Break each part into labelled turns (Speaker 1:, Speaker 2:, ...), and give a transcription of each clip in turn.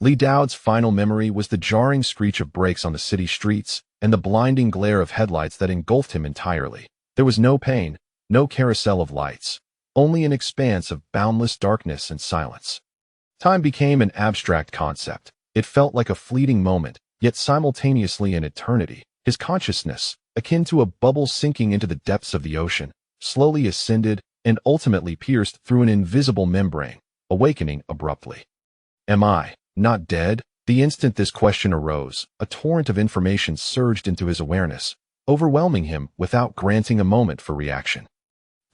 Speaker 1: Li Dao's final memory was the jarring screech of brakes on the city streets and the blinding glare of headlights that engulfed him entirely. There was no pain, no carousel of lights, only an expanse of boundless darkness and silence. Time became an abstract concept. It felt like a fleeting moment, yet simultaneously an eternity. His consciousness, akin to a bubble sinking into the depths of the ocean, slowly ascended and ultimately pierced through an invisible membrane, awakening abruptly. Am I not dead? The instant this question arose, a torrent of information surged into his awareness, overwhelming him without granting a moment for reaction.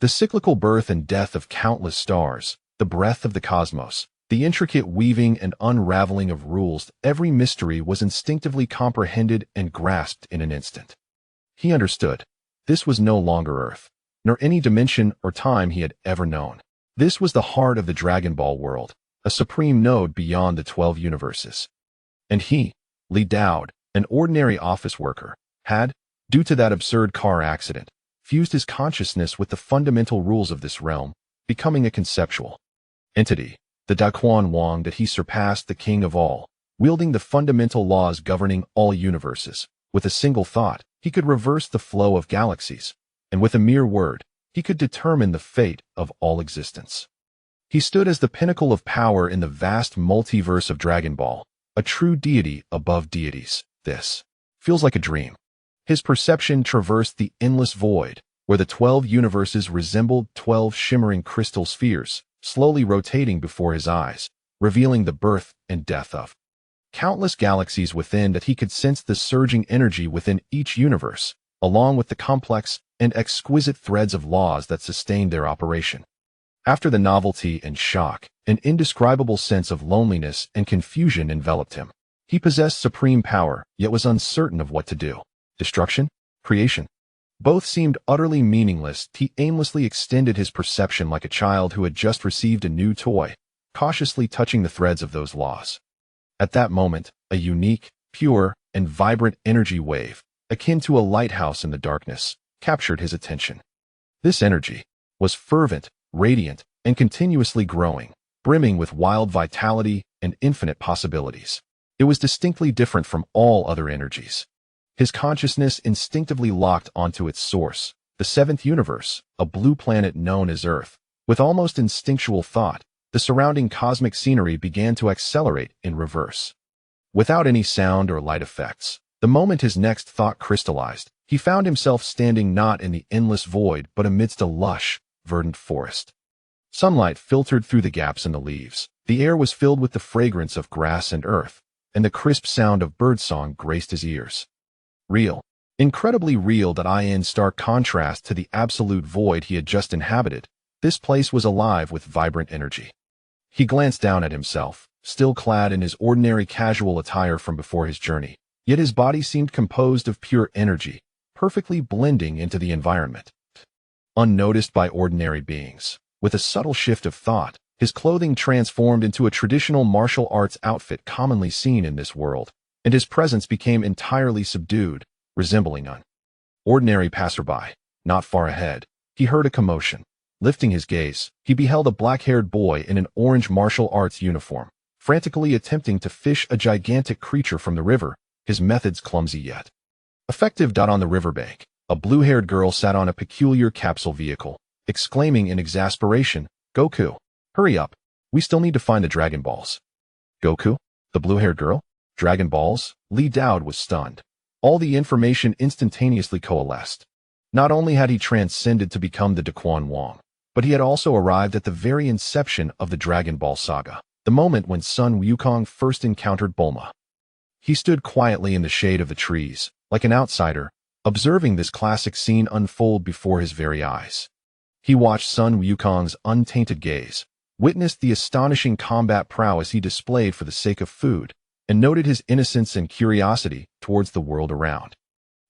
Speaker 1: The cyclical birth and death of countless stars, the breath of the cosmos, the intricate weaving and unraveling of rules, every mystery was instinctively comprehended and grasped in an instant. He understood. This was no longer Earth, nor any dimension or time he had ever known. This was the heart of the Dragon Ball world, a supreme node beyond the 12 universes. And he, Li Dao, an ordinary office worker, had, due to that absurd car accident, fused his consciousness with the fundamental rules of this realm, becoming a conceptual entity, the Daquan Wang, that he surpassed the king of all, wielding the fundamental laws governing all universes. With a single thought, he could reverse the flow of galaxies, and with a mere word, he could determine the fate of all existence. He stood as the pinnacle of power in the vast multiverse of Dragon Ball, a true deity above deities. This feels like a dream. His perception traversed the endless void, where the 12 universes resembled 12 shimmering crystal spheres, slowly rotating before his eyes, revealing the birth and death of countless galaxies within. That he could sense the surging energy within each universe, along with the complex and exquisite threads of laws that sustained their operation. After the novelty and shock, an indescribable sense of loneliness and confusion enveloped him. He possessed supreme power, yet was uncertain of what to do. Destruction? Creation? Both seemed utterly meaningless. He aimlessly extended his perception like a child who had just received a new toy, cautiously touching the threads of those laws. At that moment, a unique, pure, and vibrant energy wave, akin to a lighthouse in the darkness, captured his attention. This energy was fervent, radiant, and continuously growing, brimming with wild vitality and infinite possibilities. It was distinctly different from all other energies. His consciousness instinctively locked onto its source, the seventh universe, a blue planet known as Earth. With almost instinctual thought, the surrounding cosmic scenery began to accelerate in reverse. Without any sound or light effects, the moment his next thought crystallized, he found himself standing not in the endless void but amidst a lush, verdant forest. Sunlight filtered through the gaps in the leaves. The air was filled with the fragrance of grass and earth, and the crisp sound of birdsong graced his ears. Real. Incredibly real. That in stark contrast to the absolute void he had just inhabited, this place was alive with vibrant energy. He glanced down at himself, still clad in his ordinary casual attire from before his journey, yet his body seemed composed of pure energy, perfectly blending into the environment. Unnoticed by ordinary beings, with a subtle shift of thought, his clothing transformed into a traditional martial arts outfit commonly seen in this world, and his presence became entirely subdued, resembling an ordinary passerby. Not far ahead, he heard a commotion. Lifting his gaze, he beheld a black-haired boy in an orange martial arts uniform, frantically attempting to fish a gigantic creature from the river, his methods clumsy yet effective. On the riverbank, a blue-haired girl sat on a peculiar capsule vehicle, exclaiming in exasperation, "Goku, hurry up, we still need to find the Dragon Balls." Goku? The blue-haired girl? Dragon Balls? Li Dao was stunned. All the information instantaneously coalesced. Not only had he transcended to become the Daquan Wang, but he had also arrived at the very inception of the Dragon Ball saga, the moment when Sun Wukong first encountered Bulma. He stood quietly in the shade of the trees, like an outsider, observing this classic scene unfold before his very eyes. He watched Sun Wukong's untainted gaze, witnessed the astonishing combat prowess he displayed for the sake of food, and noted his innocence and curiosity towards the world around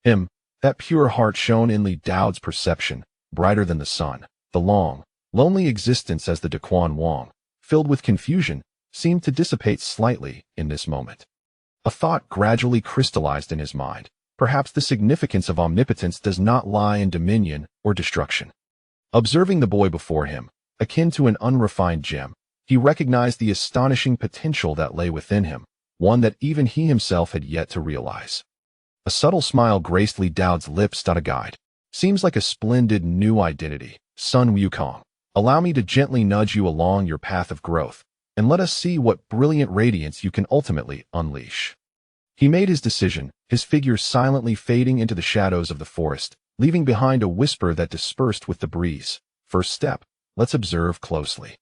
Speaker 1: him. That pure heart shone in Li Dao's perception, brighter than the sun. The long, lonely existence as the Daquan Wang, filled with confusion, seemed to dissipate slightly in this moment. A thought gradually crystallized in his mind. Perhaps the significance of omnipotence does not lie in dominion or destruction. Observing the boy before him, akin to an unrefined gem, He recognized the astonishing potential that lay within him, one that even he himself had yet to realize. A subtle smile graced Li Dao's lips. A guide. Seems like a splendid new identity, Sun Wukong. Allow me to gently nudge you along your path of growth, and let us see what brilliant radiance you can ultimately unleash. He made his decision, his figure silently fading into the shadows of the forest, leaving behind a whisper that dispersed with the breeze. First step, let's observe closely.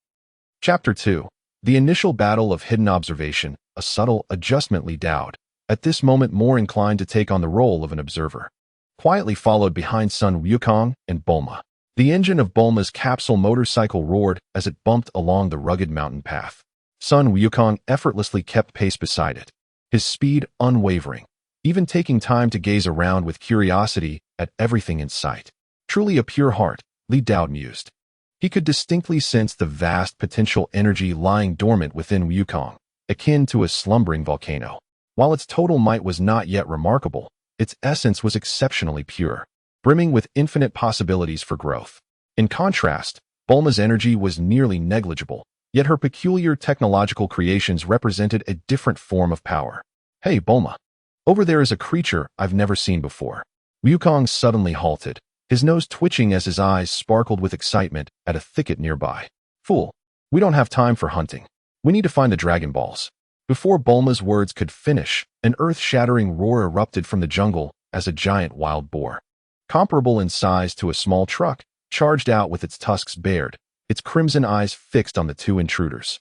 Speaker 1: Chapter 2. The initial battle of hidden observation, a subtle adjustment. Li Dao, at this moment more inclined to take on the role of an observer, quietly followed behind Sun Wukong and Bulma. The engine of Bulma's capsule motorcycle roared as it bumped along the rugged mountain path. Sun Wukong effortlessly kept pace beside it, his speed unwavering, even taking time to gaze around with curiosity at everything in sight. Truly a pure heart, Li Dao mused. He could distinctly sense the vast potential energy lying dormant within Wukong, akin to a slumbering volcano. While its total might was not yet remarkable, its essence was exceptionally pure, brimming with infinite possibilities for growth. In contrast, Bulma's energy was nearly negligible, yet her peculiar technological creations represented a different form of power. Hey, Bulma. Over there is a creature I've never seen before. Wukong suddenly halted, his nose twitching as his eyes sparkled with excitement at a thicket nearby. Fool, we don't have time for hunting. We need to find the Dragon Balls. Before Bulma's words could finish, an earth-shattering roar erupted from the jungle as a giant wild boar, comparable in size to a small truck, charged out with its tusks bared, its crimson eyes fixed on the two intruders.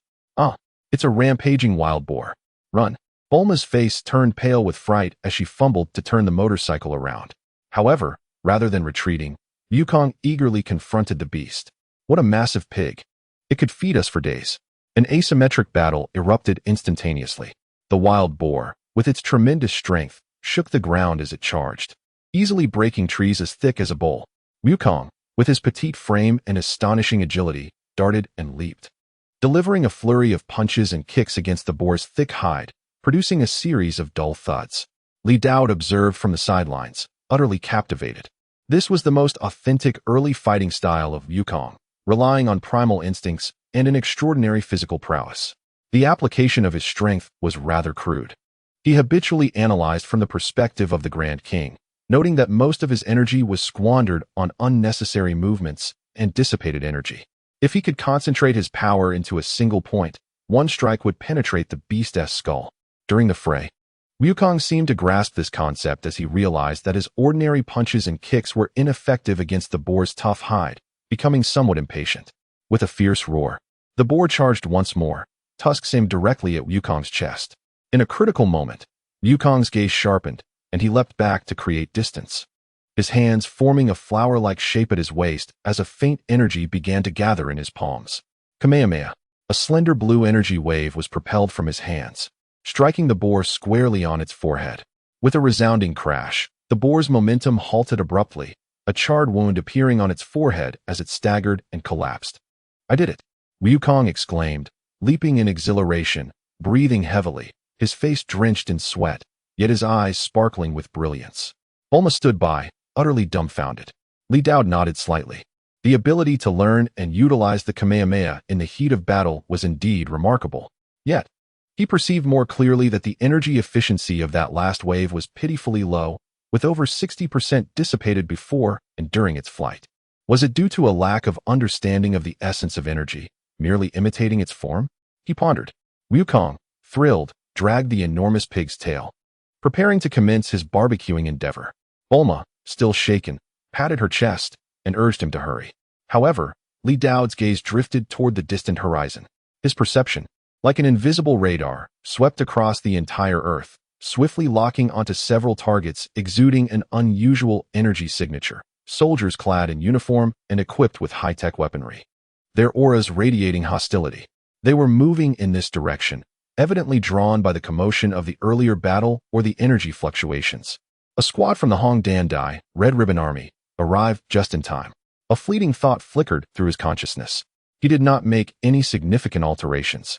Speaker 1: It's a rampaging wild boar. Run. Bulma's face turned pale with fright as she fumbled to turn the motorcycle around. However, rather than retreating, Wukong eagerly confronted the beast. What a massive pig. It could feed us for days. An asymmetric battle erupted instantaneously. The wild boar, with its tremendous strength, shook the ground as it charged, easily breaking trees as thick as a bowl. Wukong, with his petite frame and astonishing agility, darted and leaped, delivering a flurry of punches and kicks against the boar's thick hide, producing a series of dull thuds. Li Dao observed from the sidelines, utterly captivated. This was the most authentic early fighting style of Wukong, relying on primal instincts and an extraordinary physical prowess. The application of his strength was rather crude. He habitually analyzed from the perspective of the Grand King, noting that most of his energy was squandered on unnecessary movements and dissipated energy. If he could concentrate his power into a single point, one strike would penetrate the beast's skull. During the fray, Wukong seemed to grasp this concept as he realized that his ordinary punches and kicks were ineffective against the boar's tough hide, becoming somewhat impatient. With a fierce roar, the boar charged once more, tusks aimed directly at Wukong's chest. In a critical moment, Wukong's gaze sharpened, and he leapt back to create distance, his hands forming a flower-like shape at his waist as a faint energy began to gather in his palms. Kamehameha, a slender blue energy wave was propelled from his hands, striking the boar squarely on its forehead. With a resounding crash, the boar's momentum halted abruptly, a charred wound appearing on its forehead as it staggered and collapsed. I did it, Wukong exclaimed, leaping in exhilaration, breathing heavily, his face drenched in sweat, yet his eyes sparkling with brilliance. Bulma stood by, utterly dumbfounded. Li Dao nodded slightly. The ability to learn and utilize the Kamehameha in the heat of battle was indeed remarkable. Yet, he perceived more clearly that the energy efficiency of that last wave was pitifully low, with over 60% dissipated before and during its flight. Was it due to a lack of understanding of the essence of energy, merely imitating its form? He pondered. Wukong, thrilled, dragged the enormous pig's tail, preparing to commence his barbecuing endeavor. Bulma, still shaken, patted her chest and urged him to hurry. However, Li Dao's gaze drifted toward the distant horizon. His perception, like an invisible radar, swept across the entire Earth, swiftly locking onto several targets exuding an unusual energy signature, soldiers clad in uniform and equipped with high-tech weaponry, their auras radiating hostility. They were moving in this direction, evidently drawn by the commotion of the earlier battle or the energy fluctuations. A squad from the Hong Dandai, Red Ribbon Army, arrived just in time. A fleeting thought flickered through his consciousness. He did not make any significant alterations,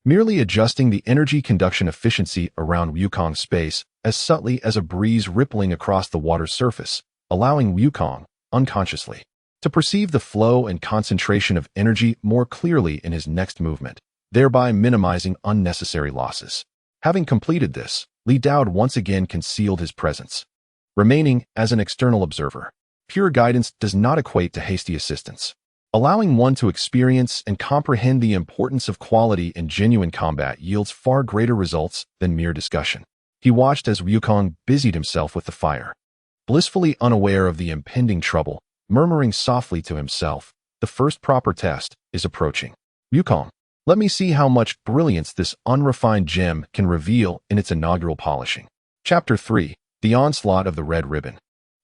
Speaker 1: merely adjusting the energy conduction efficiency around Wukong's space as subtly as a breeze rippling across the water's surface, allowing Wukong, unconsciously, to perceive the flow and concentration of energy more clearly in his next movement. thereby minimizing unnecessary losses. Having completed this, Li Dao once again concealed his presence, remaining as an external observer. Pure guidance does not equate to hasty assistance. Allowing one to experience and comprehend the importance of quality in genuine combat yields far greater results than mere discussion. He watched as Wukong busied himself with the fire, blissfully unaware of the impending trouble, murmuring softly to himself, "The first proper test is approaching. Wukong, let me see how much brilliance this unrefined gem can reveal in its inaugural polishing." Chapter 3. The Onslaught of the Red Ribbon.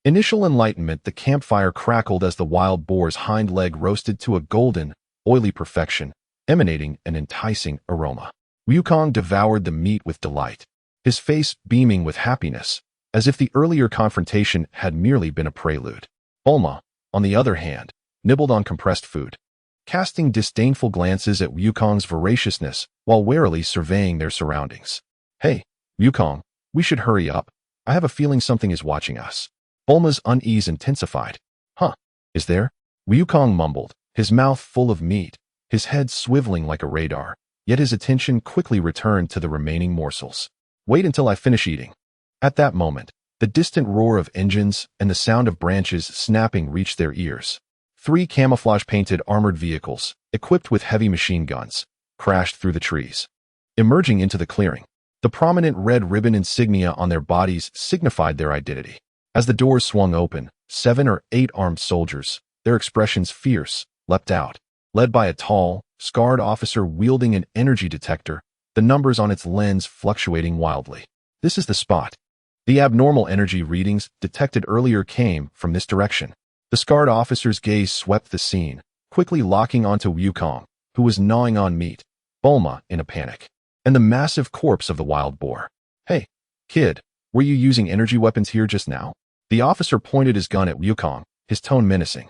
Speaker 1: Initial enlightenment. The campfire crackled as the wild boar's hind leg roasted to a golden, oily perfection, emanating an enticing aroma. Wukong devoured the meat with delight, his face beaming with happiness, as if the earlier confrontation had merely been a prelude. Bulma, on the other hand, nibbled on compressed food, casting disdainful glances at Wukong's voraciousness while warily surveying their surroundings. "Hey, Wukong, we should hurry up. I have a feeling something is watching us." Bulma's unease intensified. "Huh, is there?" Wukong mumbled, his mouth full of meat, his head swiveling like a radar, yet his attention quickly returned to the remaining morsels. "Wait until I finish eating." At that moment, the distant roar of engines and the sound of branches snapping reached their ears. 3 camouflage-painted armored vehicles, equipped with heavy machine guns, crashed through the trees, emerging into the clearing. The prominent red ribbon insignia on their bodies signified their identity. As the doors swung open, 7 or 8 armed soldiers, their expressions fierce, leapt out. Led by a tall, scarred officer wielding an energy detector, the numbers on its lens fluctuating wildly. "This is the spot." The abnormal energy readings detected earlier came from this direction. The scarred officer's gaze swept the scene, quickly locking onto Wukong, who was gnawing on meat, Bulma in a panic, and the massive corpse of the wild boar. "Hey, kid, were you using energy weapons here just now?" The officer pointed his gun at Wukong, his tone menacing.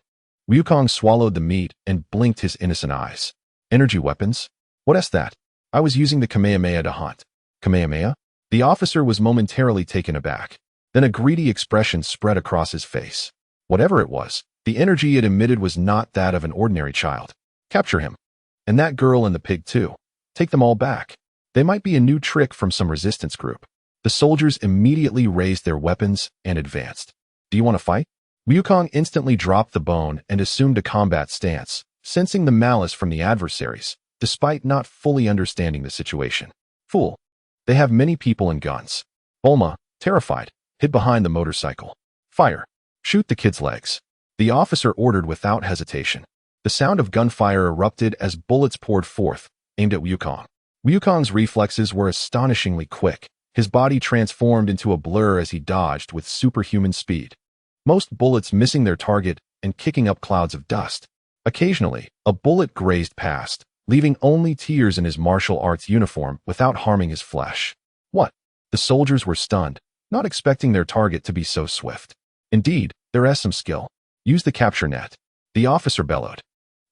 Speaker 1: Wukong swallowed the meat and blinked his innocent eyes. "Energy weapons? What's that? I was using the Kamehameha to hunt." "Kamehameha?" The officer was momentarily taken aback. Then a greedy expression spread across his face. Whatever it was, the energy it emitted was not that of an ordinary child. "Capture him. And that girl and the pig too. Take them all back. They might be a new trick from some resistance group." The soldiers immediately raised their weapons and advanced. "Do you want to fight?" Wukong instantly dropped the bone and assumed a combat stance, sensing the malice from the adversaries, despite not fully understanding the situation. "Fool. They have many people and guns." Bulma, terrified, hid behind the motorcycle. "Fire. Shoot the kid's legs." The officer ordered without hesitation. The sound of gunfire erupted as bullets poured forth, aimed at Wukong. Wukong's reflexes were astonishingly quick. His body transformed into a blur as he dodged with superhuman speed, most bullets missing their target and kicking up clouds of dust. Occasionally, a bullet grazed past, leaving only tears in his martial arts uniform without harming his flesh. "What?" The soldiers were stunned, not expecting their target to be so swift. "Indeed, there is some skill. Use the capture net," the officer bellowed.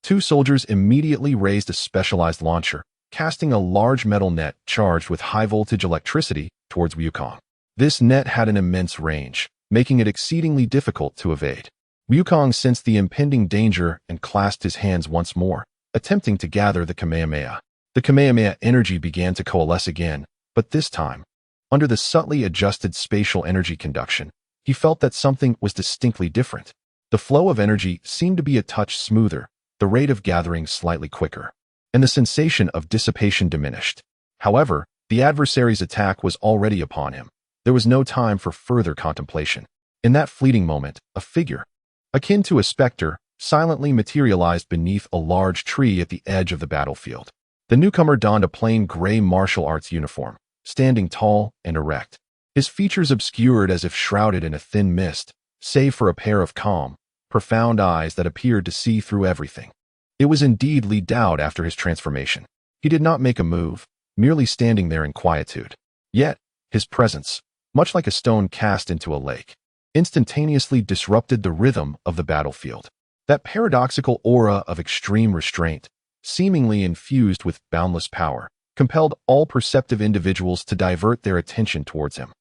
Speaker 1: 2 soldiers immediately raised a specialized launcher, casting a large metal net charged with high-voltage electricity towards Wukong. This net had an immense range, making it exceedingly difficult to evade. Wukong sensed the impending danger and clasped his hands once more, attempting to gather the Kamehameha. The Kamehameha energy began to coalesce again, but this time, under the subtly adjusted spatial energy conduction, he felt that something was distinctly different. The flow of energy seemed to be a touch smoother, the rate of gathering slightly quicker, and the sensation of dissipation diminished. However, the adversary's attack was already upon him. There was no time for further contemplation. In that fleeting moment, a figure, akin to a specter, silently materialized beneath a large tree at the edge of the battlefield. The newcomer donned a plain gray martial arts uniform, standing tall and erect, his features obscured as if shrouded in a thin mist, save for a pair of calm, profound eyes that appeared to see through everything. It was indeed Li Dao after his transformation. He did not make a move, merely standing there in quietude. Yet, his presence, much like a stone cast into a lake, instantaneously disrupted the rhythm of the battlefield. That paradoxical aura of extreme restraint, seemingly infused with boundless power, compelled all perceptive individuals to divert their attention towards him.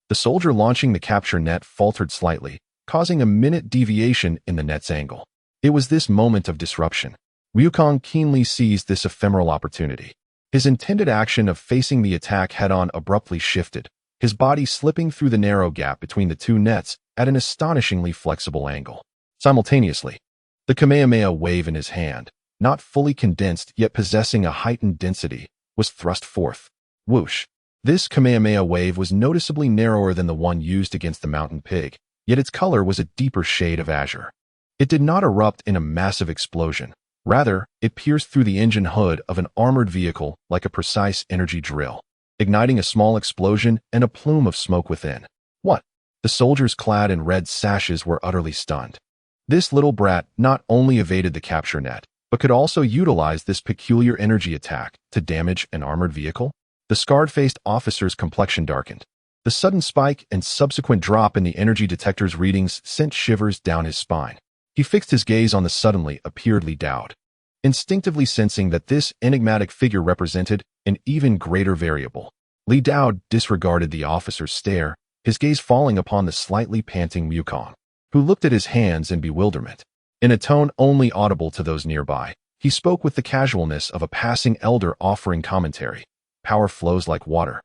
Speaker 1: The soldier launching the capture net faltered slightly, causing a minute deviation in the net's angle. It was this moment of disruption. Wukong keenly seized this ephemeral opportunity. His intended action of facing the attack head-on abruptly shifted, his body slipping through the narrow gap between the two nets at an astonishingly flexible angle. Simultaneously, the Kamehameha wave in his hand, not fully condensed yet possessing a heightened density, was thrust forth. Whoosh! This Kamehameha wave was noticeably narrower than the one used against the mountain pig, yet its color was a deeper shade of azure. It did not erupt in a massive explosion. Rather, it pierced through the engine hood of an armored vehicle like a precise energy drill, igniting a small explosion and a plume of smoke within. What? The soldiers clad in red sashes were utterly stunned. This little brat not only evaded the capture net, but could also utilize this peculiar energy attack to damage an armored vehicle? The scarred-faced officer's complexion darkened. The sudden spike and subsequent drop in the energy detector's readings sent shivers down his spine. He fixed his gaze on the suddenly appeared Li Dowd, instinctively sensing that this enigmatic figure represented an even greater variable. Li Dowd disregarded the officer's stare, his gaze falling upon the slightly panting Wukong, who looked at his hands in bewilderment. In a tone only audible to those nearby, he spoke with the casualness of a passing elder offering commentary. Power flows like water,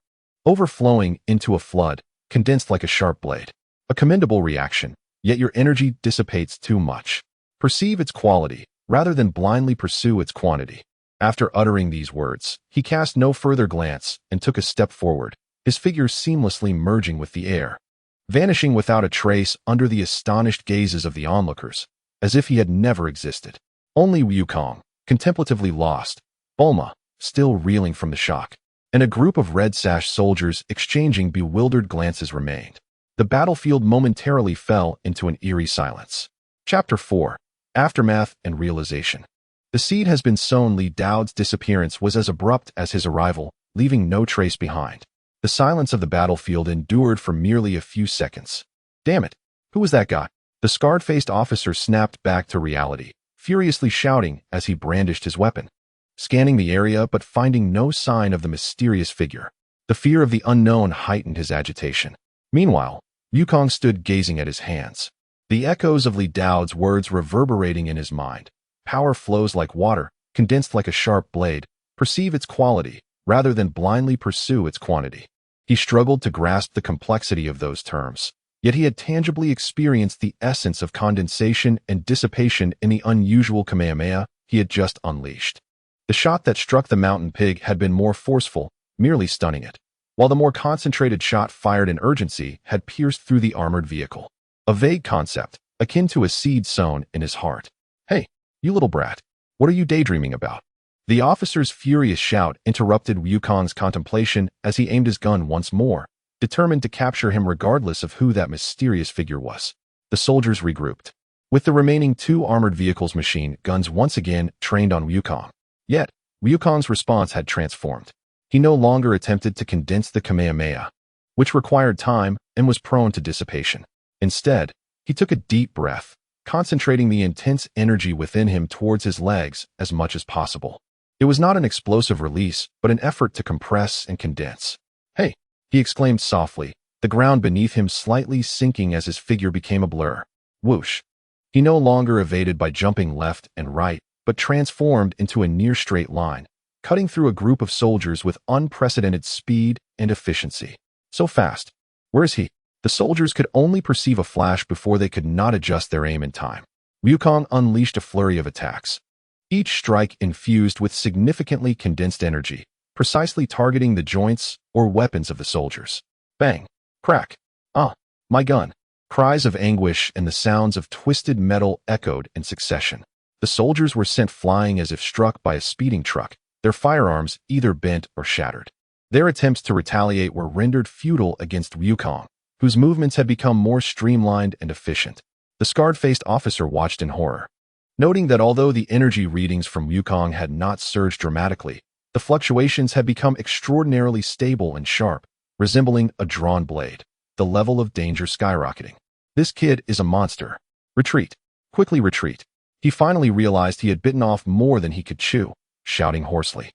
Speaker 1: overflowing into a flood, condensed like a sharp blade. A commendable reaction, yet your energy dissipates too much. Perceive its quality, rather than blindly pursue its quantity. After uttering these words, he cast no further glance and took a step forward, his figure seamlessly merging with the air, vanishing without a trace under the astonished gazes of the onlookers, as if he had never existed. Only Wukong, contemplatively lost, Bulma, still reeling from the shock, and a group of red-sash soldiers exchanging bewildered glances remained. The battlefield momentarily fell into an eerie silence. Chapter 4. Aftermath and Realization. The seed has been sown. Li Dowd's disappearance was as abrupt as his arrival, leaving no trace behind. The silence of the battlefield endured for merely a few seconds. Damn it! Who was that guy? The scarred-faced officer snapped back to reality, furiously shouting as he brandished his weapon, scanning the area but finding no sign of the mysterious figure. The fear of the unknown heightened his agitation. Meanwhile, Wukong stood gazing at his hands, the echoes of Li Dowd's words reverberating in his mind. Power flows like water, condensed like a sharp blade. Perceive its quality, rather than blindly pursue its quantity. He struggled to grasp the complexity of those terms, yet he had tangibly experienced the essence of condensation and dissipation in the unusual Kamehameha he had just unleashed. The shot that struck the mountain pig had been more forceful, merely stunning it, while the more concentrated shot fired in urgency had pierced through the armored vehicle. A vague concept, akin to a seed sown in his heart. Hey, you little brat, what are you daydreaming about? The officer's furious shout interrupted Wukong's contemplation as he aimed his gun once more, determined to capture him regardless of who that mysterious figure was. The soldiers regrouped, with the remaining two armored vehicles' machine guns once again trained on Wukong. Yet, Wukong's response had transformed. He no longer attempted to condense the Kamehameha, which required time and was prone to dissipation. Instead, he took a deep breath, concentrating the intense energy within him towards his legs as much as possible. It was not an explosive release, but an effort to compress and condense. Hey, he exclaimed softly, the ground beneath him slightly sinking as his figure became a blur. Whoosh! He no longer evaded by jumping left and right, but transformed into a near straight line, cutting through a group of soldiers with unprecedented speed and efficiency. So fast. Where is he? The soldiers could only perceive a flash before they could not adjust their aim in time. Wukong unleashed a flurry of attacks, each strike infused with significantly condensed energy, precisely targeting the joints or weapons of the soldiers. Bang! Crack! Ah! My gun! Cries of anguish and the sounds of twisted metal echoed in succession. The soldiers were sent flying as if struck by a speeding truck, their firearms either bent or shattered. Their attempts to retaliate were rendered futile against Wukong, whose movements had become more streamlined and efficient. The scarred-faced officer watched in horror, noting that although the energy readings from Wukong had not surged dramatically, the fluctuations had become extraordinarily stable and sharp, resembling a drawn blade, the level of danger skyrocketing. This kid is a monster. Retreat. Quickly retreat. He finally realized he had bitten off more than he could chew, shouting hoarsely.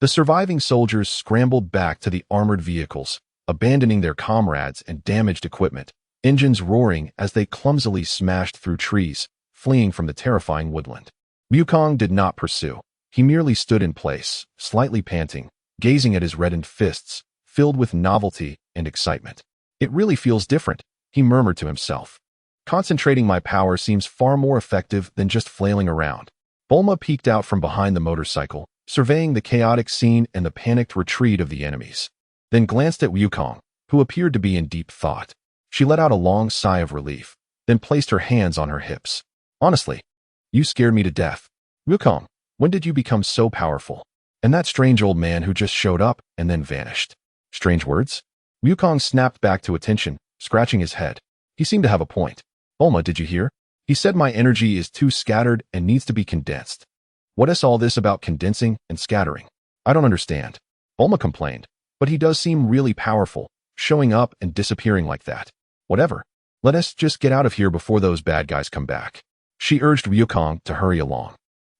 Speaker 1: The surviving soldiers scrambled back to the armored vehicles, abandoning their comrades and damaged equipment, engines roaring as they clumsily smashed through trees, fleeing from the terrifying woodland. Wukong did not pursue. He merely stood in place, slightly panting, gazing at his reddened fists, filled with novelty and excitement. It really feels different, he murmured to himself. Concentrating my power seems far more effective than just flailing around. Bulma peeked out from behind the motorcycle, surveying the chaotic scene and the panicked retreat of the enemies. Then glanced at Wukong, who appeared to be in deep thought. She let out a long sigh of relief, then placed her hands on her hips. Honestly, you scared me to death. Wukong, when did you become so powerful? And that strange old man who just showed up and then vanished. Strange words? Wukong snapped back to attention, scratching his head. He seemed to have a point. Bulma, did you hear? He said my energy is too scattered and needs to be condensed. What is all this about condensing and scattering? I don't understand. Bulma complained, but he does seem really powerful, showing up and disappearing like that. Whatever. Let us just get out of here before those bad guys come back. She urged Wukong to hurry along.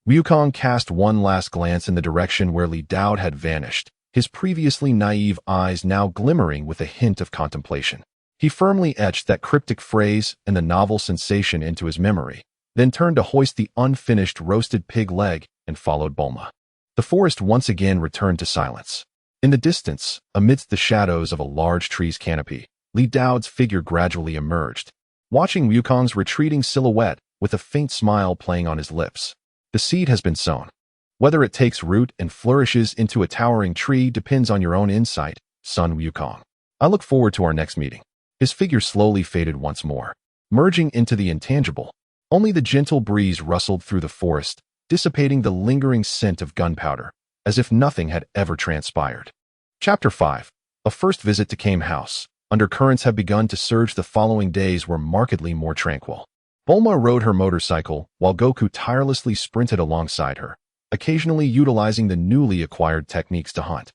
Speaker 1: Wukong cast one last glance in the direction where Li Dao had vanished, his previously naive eyes now glimmering with a hint of contemplation. He firmly etched that cryptic phrase and the novel sensation into his memory, then turned to hoist the unfinished roasted pig leg and followed Bulma. The forest once again returned to silence. In the distance, amidst the shadows of a large tree's canopy, Li Dao's figure gradually emerged, watching Wukong's retreating silhouette with a faint smile playing on his lips. The seed has been sown. Whether it takes root and flourishes into a towering tree depends on your own insight, son Wukong. I look forward to our next meeting. His figure slowly faded once more, merging into the intangible. Only the gentle breeze rustled through the forest, dissipating the lingering scent of gunpowder, as if nothing had ever transpired. Chapter 5. A first visit to Kame House. Undercurrents have begun to surge. The following days were markedly more tranquil. Bulma rode her motorcycle, while Goku tirelessly sprinted alongside her, occasionally utilizing the newly acquired techniques to hunt,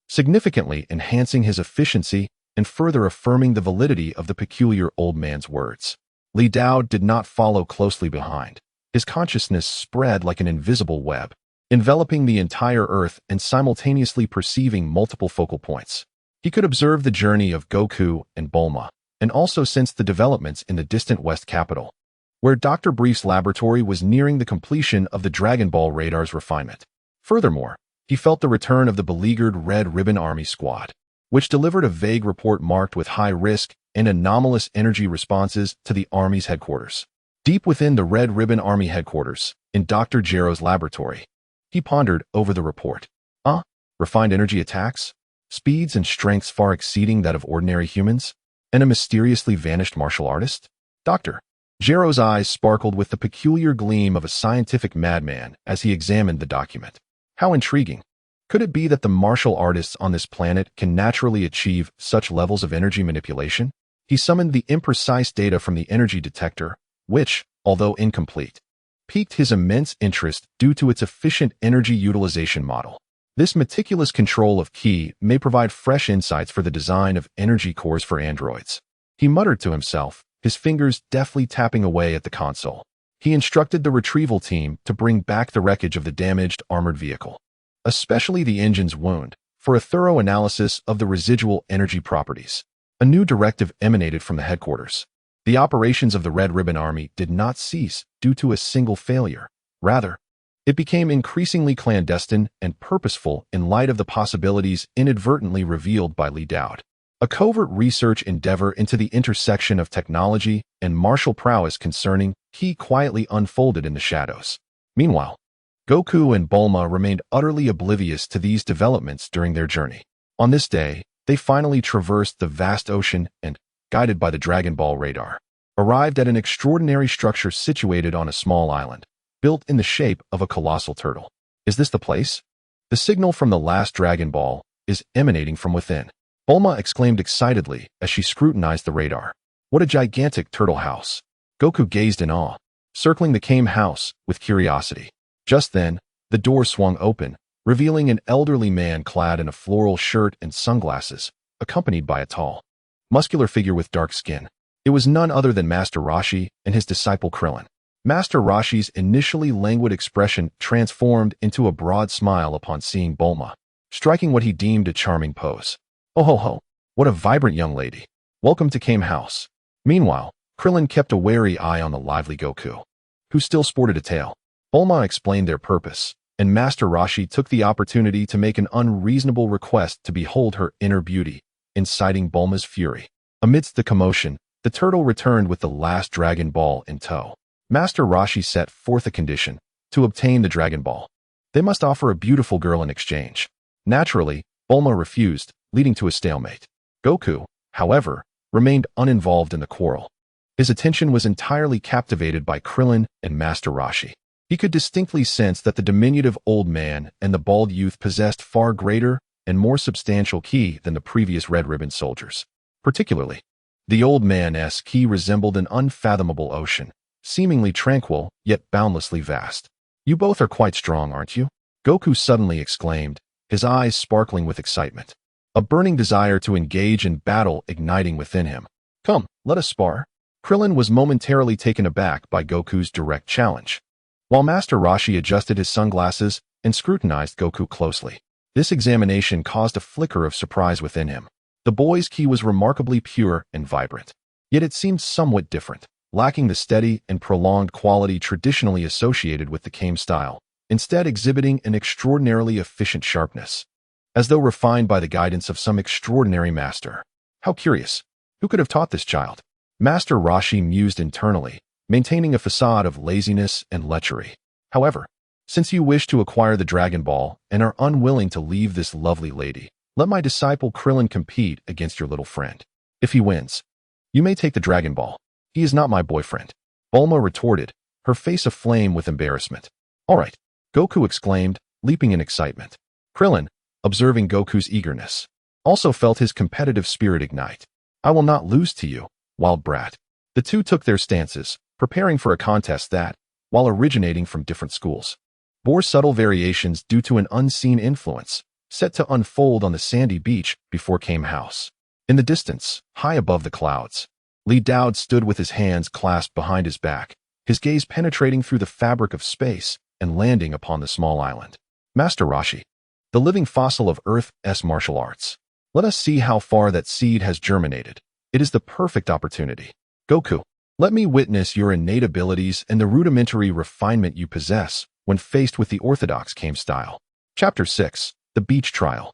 Speaker 1: significantly enhancing his efficiency and further affirming the validity of the peculiar old man's words. Li Dao did not follow closely behind. His consciousness spread like an invisible web, enveloping the entire earth and simultaneously perceiving multiple focal points. He could observe the journey of Goku and Bulma, and also sensed the developments in the distant West capital, where Dr. Brief's laboratory was nearing the completion of the Dragon Ball radar's refinement. Furthermore, he felt the return of the beleaguered Red Ribbon Army squad, which delivered a vague report marked with high risk and anomalous energy responses to the Army's headquarters. Deep within the Red Ribbon Army headquarters, in Dr. Gero's laboratory, he pondered over the report. Refined energy attacks? Speeds and strengths far exceeding that of ordinary humans? And a mysteriously vanished martial artist? Dr. Gero's eyes sparkled with the peculiar gleam of a scientific madman as he examined the document. How intriguing. Could it be that the martial artists on this planet can naturally achieve such levels of energy manipulation? He summoned the imprecise data from the energy detector, which, although incomplete, piqued his immense interest due to its efficient energy utilization model. This meticulous control of ki may provide fresh insights for the design of energy cores for androids. He muttered to himself, his fingers deftly tapping away at the console. He instructed the retrieval team to bring back the wreckage of the damaged armored vehicle, especially the engine's wound, for a thorough analysis of the residual energy properties. A new directive emanated from the headquarters. The operations of the Red Ribbon Army did not cease due to a single failure. Rather, it became increasingly clandestine and purposeful in light of the possibilities inadvertently revealed by Li Dao. A covert research endeavor into the intersection of technology and martial prowess concerning ki quietly unfolded in the shadows. Meanwhile, Goku and Bulma remained utterly oblivious to these developments during their journey. On this day, they finally traversed the vast ocean and, guided by the Dragon Ball radar, arrived at an extraordinary structure situated on a small island, built in the shape of a colossal turtle. Is this the place? The signal from the last Dragon Ball is emanating from within. Bulma exclaimed excitedly as she scrutinized the radar. What a gigantic turtle house! Goku gazed in awe, circling the Kame house with curiosity. Just then, the door swung open, revealing an elderly man clad in a floral shirt and sunglasses, accompanied by a tall, muscular figure with dark skin. It was none other than Master Roshi and his disciple Krillin. Master Roshi's initially languid expression transformed into a broad smile upon seeing Bulma, striking what he deemed a charming pose. Oh ho ho, what a vibrant young lady. Welcome to Kame House. Meanwhile, Krillin kept a wary eye on the lively Goku, who still sported a tail. Bulma explained their purpose, and Master Roshi took the opportunity to make an unreasonable request to behold her inner beauty, inciting Bulma's fury. Amidst the commotion, the turtle returned with the last Dragon Ball in tow. Master Roshi set forth a condition: to obtain the Dragon Ball, they must offer a beautiful girl in exchange. Naturally, Bulma refused, leading to a stalemate. Goku, however, remained uninvolved in the quarrel. His attention was entirely captivated by Krillin and Master Roshi. He could distinctly sense that the diminutive old man and the bald youth possessed far greater and more substantial ki than the previous Red Ribbon soldiers. Particularly, the old man's ki resembled an unfathomable ocean, seemingly tranquil, yet boundlessly vast. "You both are quite strong, aren't you?" Goku suddenly exclaimed, his eyes sparkling with excitement. A burning desire to engage in battle igniting within him. "Come, let us spar." Krillin was momentarily taken aback by Goku's direct challenge, while Master Roshi adjusted his sunglasses and scrutinized Goku closely. This examination caused a flicker of surprise within him. The boy's ki was remarkably pure and vibrant, yet it seemed somewhat different, lacking the steady and prolonged quality traditionally associated with the Kame style, instead exhibiting an extraordinarily efficient sharpness, as though refined by the guidance of some extraordinary master. How curious! Who could have taught this child? Master Roshi mused internally, maintaining a facade of laziness and lechery. However, since you wish to acquire the Dragon Ball and are unwilling to leave this lovely lady, let my disciple Krillin compete against your little friend. If he wins, you may take the Dragon Ball. He is not my boyfriend," Bulma retorted, her face aflame with embarrassment. "All right," Goku exclaimed, leaping in excitement. Krillin, observing Goku's eagerness, also felt his competitive spirit ignite. "I will not lose to you, wild brat." The two took their stances, preparing for a contest that, while originating from different schools, bore subtle variations due to an unseen influence, set to unfold on the sandy beach before Kame House. In the distance, high above the clouds, Li Dowd stood with his hands clasped behind his back, his gaze penetrating through the fabric of space and landing upon the small island. "Master Roshi, the living fossil of Earth's martial arts. Let us see how far that seed has germinated. It is the perfect opportunity. Goku, let me witness your innate abilities and the rudimentary refinement you possess when faced with the orthodox Kame style." Chapter 6: The Beach Trial.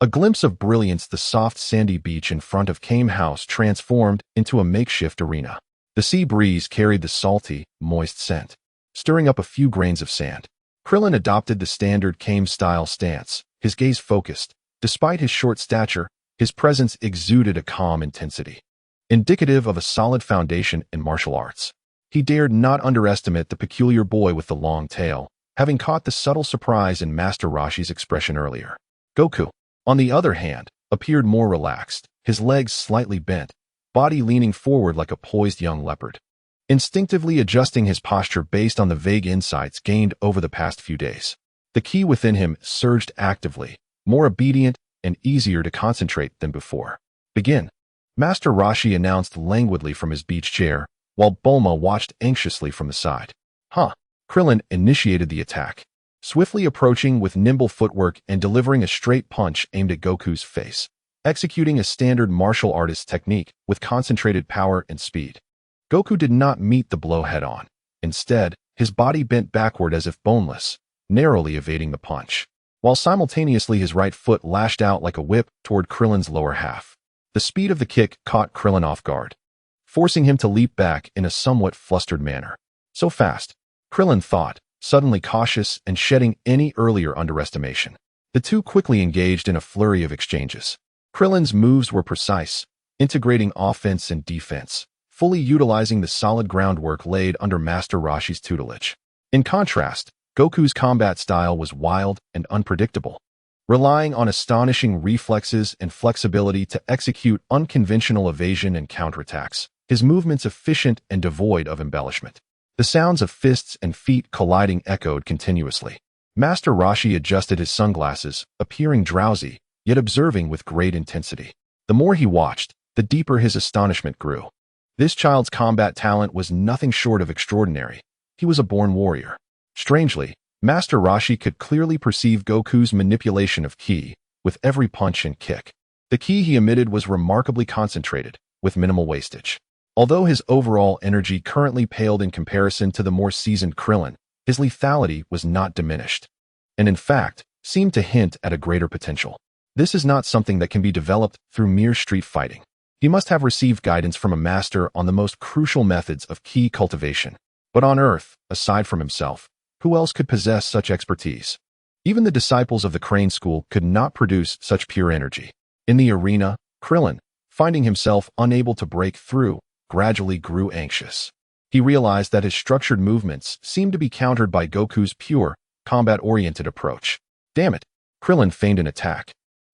Speaker 1: A glimpse of brilliance. The soft sandy beach in front of Kame House transformed into a makeshift arena. The sea breeze carried the salty, moist scent, stirring up a few grains of sand. Krillin adopted the standard Kame-style stance, his gaze focused. Despite his short stature, his presence exuded a calm intensity, indicative of a solid foundation in martial arts. He dared not underestimate the peculiar boy with the long tail, having caught the subtle surprise in Master Roshi's expression earlier. Goku, on the other hand, appeared more relaxed, his legs slightly bent, body leaning forward like a poised young leopard, instinctively adjusting his posture based on the vague insights gained over the past few days. The ki within him surged actively, more obedient and easier to concentrate than before. "Begin," Master Roshi announced languidly from his beach chair, while Bulma watched anxiously from the side. "Huh." Krillin initiated the attack, swiftly approaching with nimble footwork and delivering a straight punch aimed at Goku's face, executing a standard martial artist technique with concentrated power and speed. Goku did not meet the blow head-on. Instead, his body bent backward as if boneless, narrowly evading the punch, while simultaneously his right foot lashed out like a whip toward Krillin's lower half. The speed of the kick caught Krillin off guard, forcing him to leap back in a somewhat flustered manner. So fast, Krillin thought, suddenly cautious and shedding any earlier underestimation. The two quickly engaged in a flurry of exchanges. Krillin's moves were precise, integrating offense and defense, fully utilizing the solid groundwork laid under Master Roshi's tutelage. In contrast, Goku's combat style was wild and unpredictable, relying on astonishing reflexes and flexibility to execute unconventional evasion and counterattacks, his movements efficient and devoid of embellishment. The sounds of fists and feet colliding echoed continuously. Master Roshi adjusted his sunglasses, appearing drowsy, yet observing with great intensity. The more he watched, the deeper his astonishment grew. This child's combat talent was nothing short of extraordinary. He was a born warrior. Strangely, Master Roshi could clearly perceive Goku's manipulation of ki with every punch and kick. The ki he emitted was remarkably concentrated, with minimal wastage. Although his overall energy currently paled in comparison to the more seasoned Krillin, his lethality was not diminished. and in fact, seemed to hint at a greater potential. This is not something that can be developed through mere street fighting. He must have received guidance from a master on the most crucial methods of ki cultivation. But on Earth, aside from himself, who else could possess such expertise? Even the disciples of the Crane School could not produce such pure energy. In the arena, Krillin, finding himself unable to break through, gradually grew anxious. He realized that his structured movements seemed to be countered by Goku's pure, combat-oriented approach. Damn it! Krillin feigned an attack,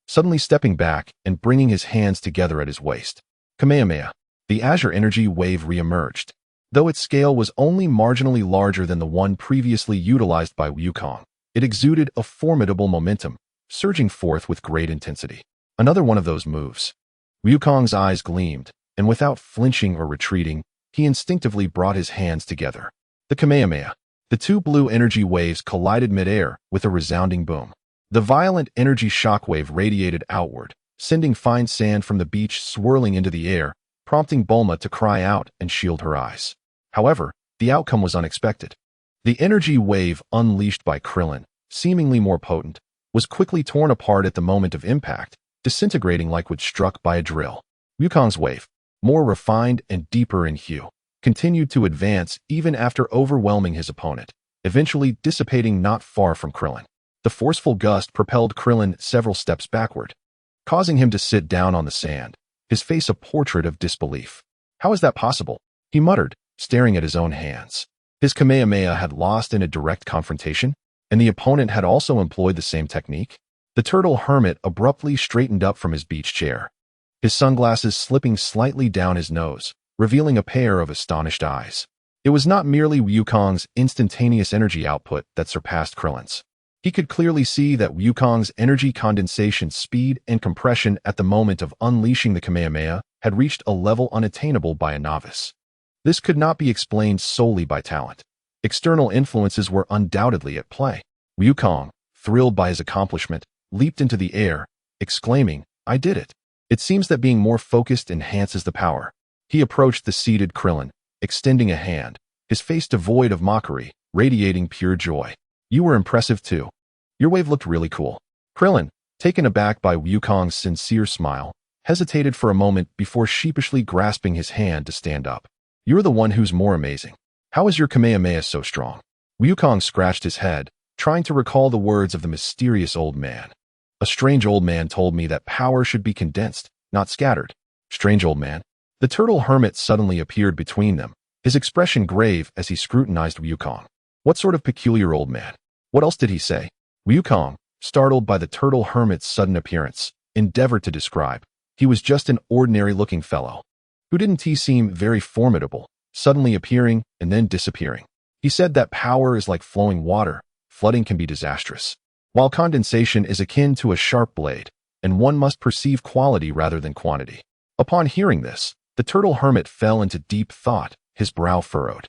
Speaker 1: suddenly stepping back and bringing his hands together at his waist. Kamehameha. The azure energy wave re-emerged. Though its scale was only marginally larger than the one previously utilized by Wukong, it exuded a formidable momentum, surging forth with great intensity. Another one of those moves. Wukong's eyes gleamed, and without flinching or retreating, he instinctively brought his hands together. The Kamehameha. The two blue energy waves collided midair with a resounding boom. The violent energy shockwave radiated outward, sending fine sand from the beach swirling into the air, prompting Bulma to cry out and shield her eyes. However, the outcome was unexpected. The energy wave unleashed by Krillin, seemingly more potent, was quickly torn apart at the moment of impact, disintegrating like wood struck by a drill. Wukong's wave, more refined and deeper in hue, continued to advance even after overwhelming his opponent, eventually dissipating not far from Krillin. The forceful gust propelled Krillin several steps backward, causing him to sit down on the sand, his face a portrait of disbelief. How is that possible? He muttered, staring at his own hands. His Kamehameha had lost in a direct confrontation, and the opponent had also employed the same technique. The turtle hermit abruptly straightened up from his beach chair, his sunglasses slipping slightly down his nose, revealing a pair of astonished eyes. It was not merely Wukong's instantaneous energy output that surpassed Krillin's. He could clearly see that Wukong's energy condensation speed and compression at the moment of unleashing the Kamehameha had reached a level unattainable by a novice. This could not be explained solely by talent. External influences were undoubtedly at play. Wukong, thrilled by his accomplishment, leaped into the air, exclaiming, "I did it! It seems that being more focused enhances the power." He approached the seated Krillin, extending a hand, his face devoid of mockery, radiating pure joy. "You were impressive too. Your wave looked really cool." Krillin, taken aback by Wukong's sincere smile, hesitated for a moment before sheepishly grasping his hand to stand up. "You're the one who's more amazing. How is your Kamehameha so strong?" Wukong scratched his head, trying to recall the words of the mysterious old man. "A strange old man told me that power should be condensed, not scattered." Strange old man? The turtle hermit suddenly appeared between them, his expression grave as he scrutinized Wukong. What sort of peculiar old man? What else did he say? Wukong, startled by the turtle hermit's sudden appearance, endeavored to describe. He was just an ordinary-looking fellow. Who didn't he seem very formidable, suddenly appearing and then disappearing? He said that power is like flowing water, flooding can be disastrous, while condensation is akin to a sharp blade, and one must perceive quality rather than quantity. Upon hearing this, the turtle hermit fell into deep thought, his brow furrowed.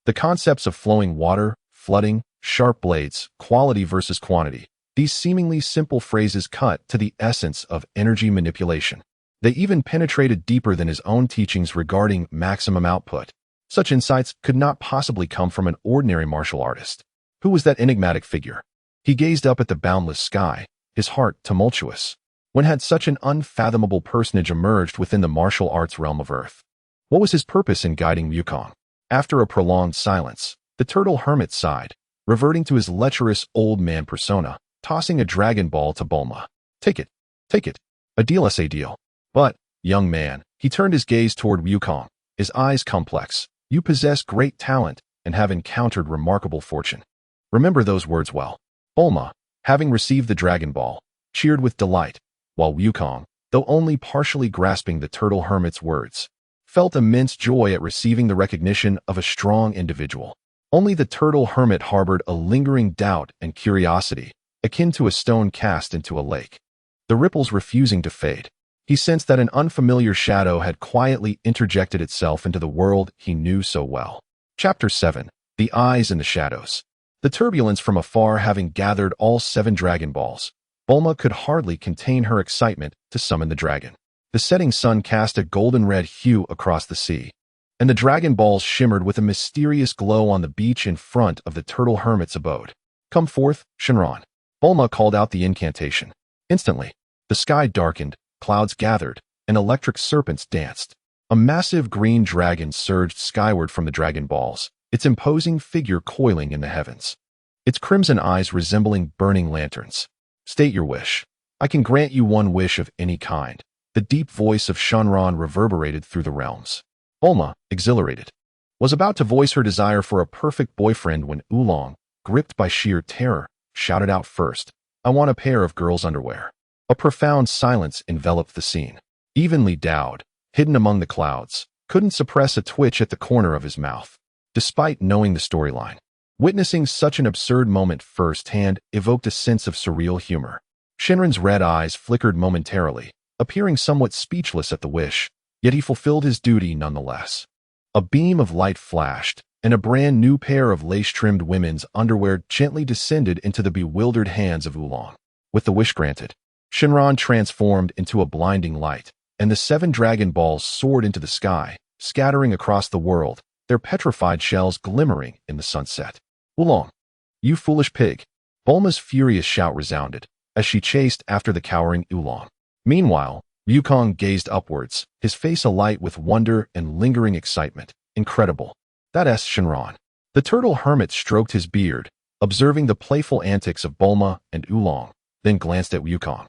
Speaker 1: The concepts of flowing water, flooding, sharp blades, quality versus quantity, these seemingly simple phrases cut to the essence of energy manipulation. They even penetrated deeper than his own teachings regarding maximum output. Such insights could not possibly come from an ordinary martial artist. Who was that enigmatic figure? He gazed up at the boundless sky, his heart tumultuous. When had such an unfathomable personage emerged within the martial arts realm of Earth? What was his purpose in guiding Wukong? After a prolonged silence, the turtle hermit sighed, reverting to his lecherous old man persona, tossing a dragon ball to Bulma. "Take it. Take it. A deal, say deal." "But, young man," he turned his gaze toward Wukong, his eyes complex, "you possess great talent and have encountered remarkable fortune. Remember those words well." Bulma, having received the Dragon Ball, cheered with delight, while Wukong, though only partially grasping the turtle hermit's words, felt immense joy at receiving the recognition of a strong individual. Only the turtle hermit harbored a lingering doubt and curiosity, akin to a stone cast into a lake, the ripples refusing to fade. He sensed that an unfamiliar shadow had quietly interjected itself into the world he knew so well. Chapter 7. The Eyes in the Shadows. The turbulence from afar having gathered all 7 Dragon Balls, Bulma could hardly contain her excitement to summon the dragon. The setting sun cast a golden-red hue across the sea, and the Dragon Balls shimmered with a mysterious glow on the beach in front of the turtle hermit's abode. "Come forth, Shenron," Bulma called out the incantation. Instantly, the sky darkened, clouds gathered, and electric serpents danced. A massive green dragon surged skyward from the Dragon Balls, its imposing figure coiling in the heavens. Its crimson eyes resembling burning lanterns. State your wish. I can grant you one wish of any kind. The deep voice of Shenron reverberated through the realms. Bulma, exhilarated, was about to voice her desire for a perfect boyfriend when Oolong, gripped by sheer terror, shouted out first, "I want a pair of girls' underwear." A profound silence enveloped the scene. Even Li Dao, hidden among the clouds, couldn't suppress a twitch at the corner of his mouth. Despite knowing the storyline, witnessing such an absurd moment firsthand evoked a sense of surreal humor. Shenron's red eyes flickered momentarily, appearing somewhat speechless at the wish, yet he fulfilled his duty nonetheless. A beam of light flashed, and a brand new pair of lace-trimmed women's underwear gently descended into the bewildered hands of Oolong. With the wish granted, Shenron transformed into a blinding light, and the 7 Dragon Balls soared into the sky, scattering across the world, their petrified shells glimmering in the sunset. "Oolong, you foolish pig!" Bulma's furious shout resounded, as she chased after the cowering Oolong. Meanwhile, Wukong gazed upwards, his face alight with wonder and lingering excitement. "Incredible. That's Shenron." The turtle hermit stroked his beard, observing the playful antics of Bulma and Oolong, then glanced at Wukong,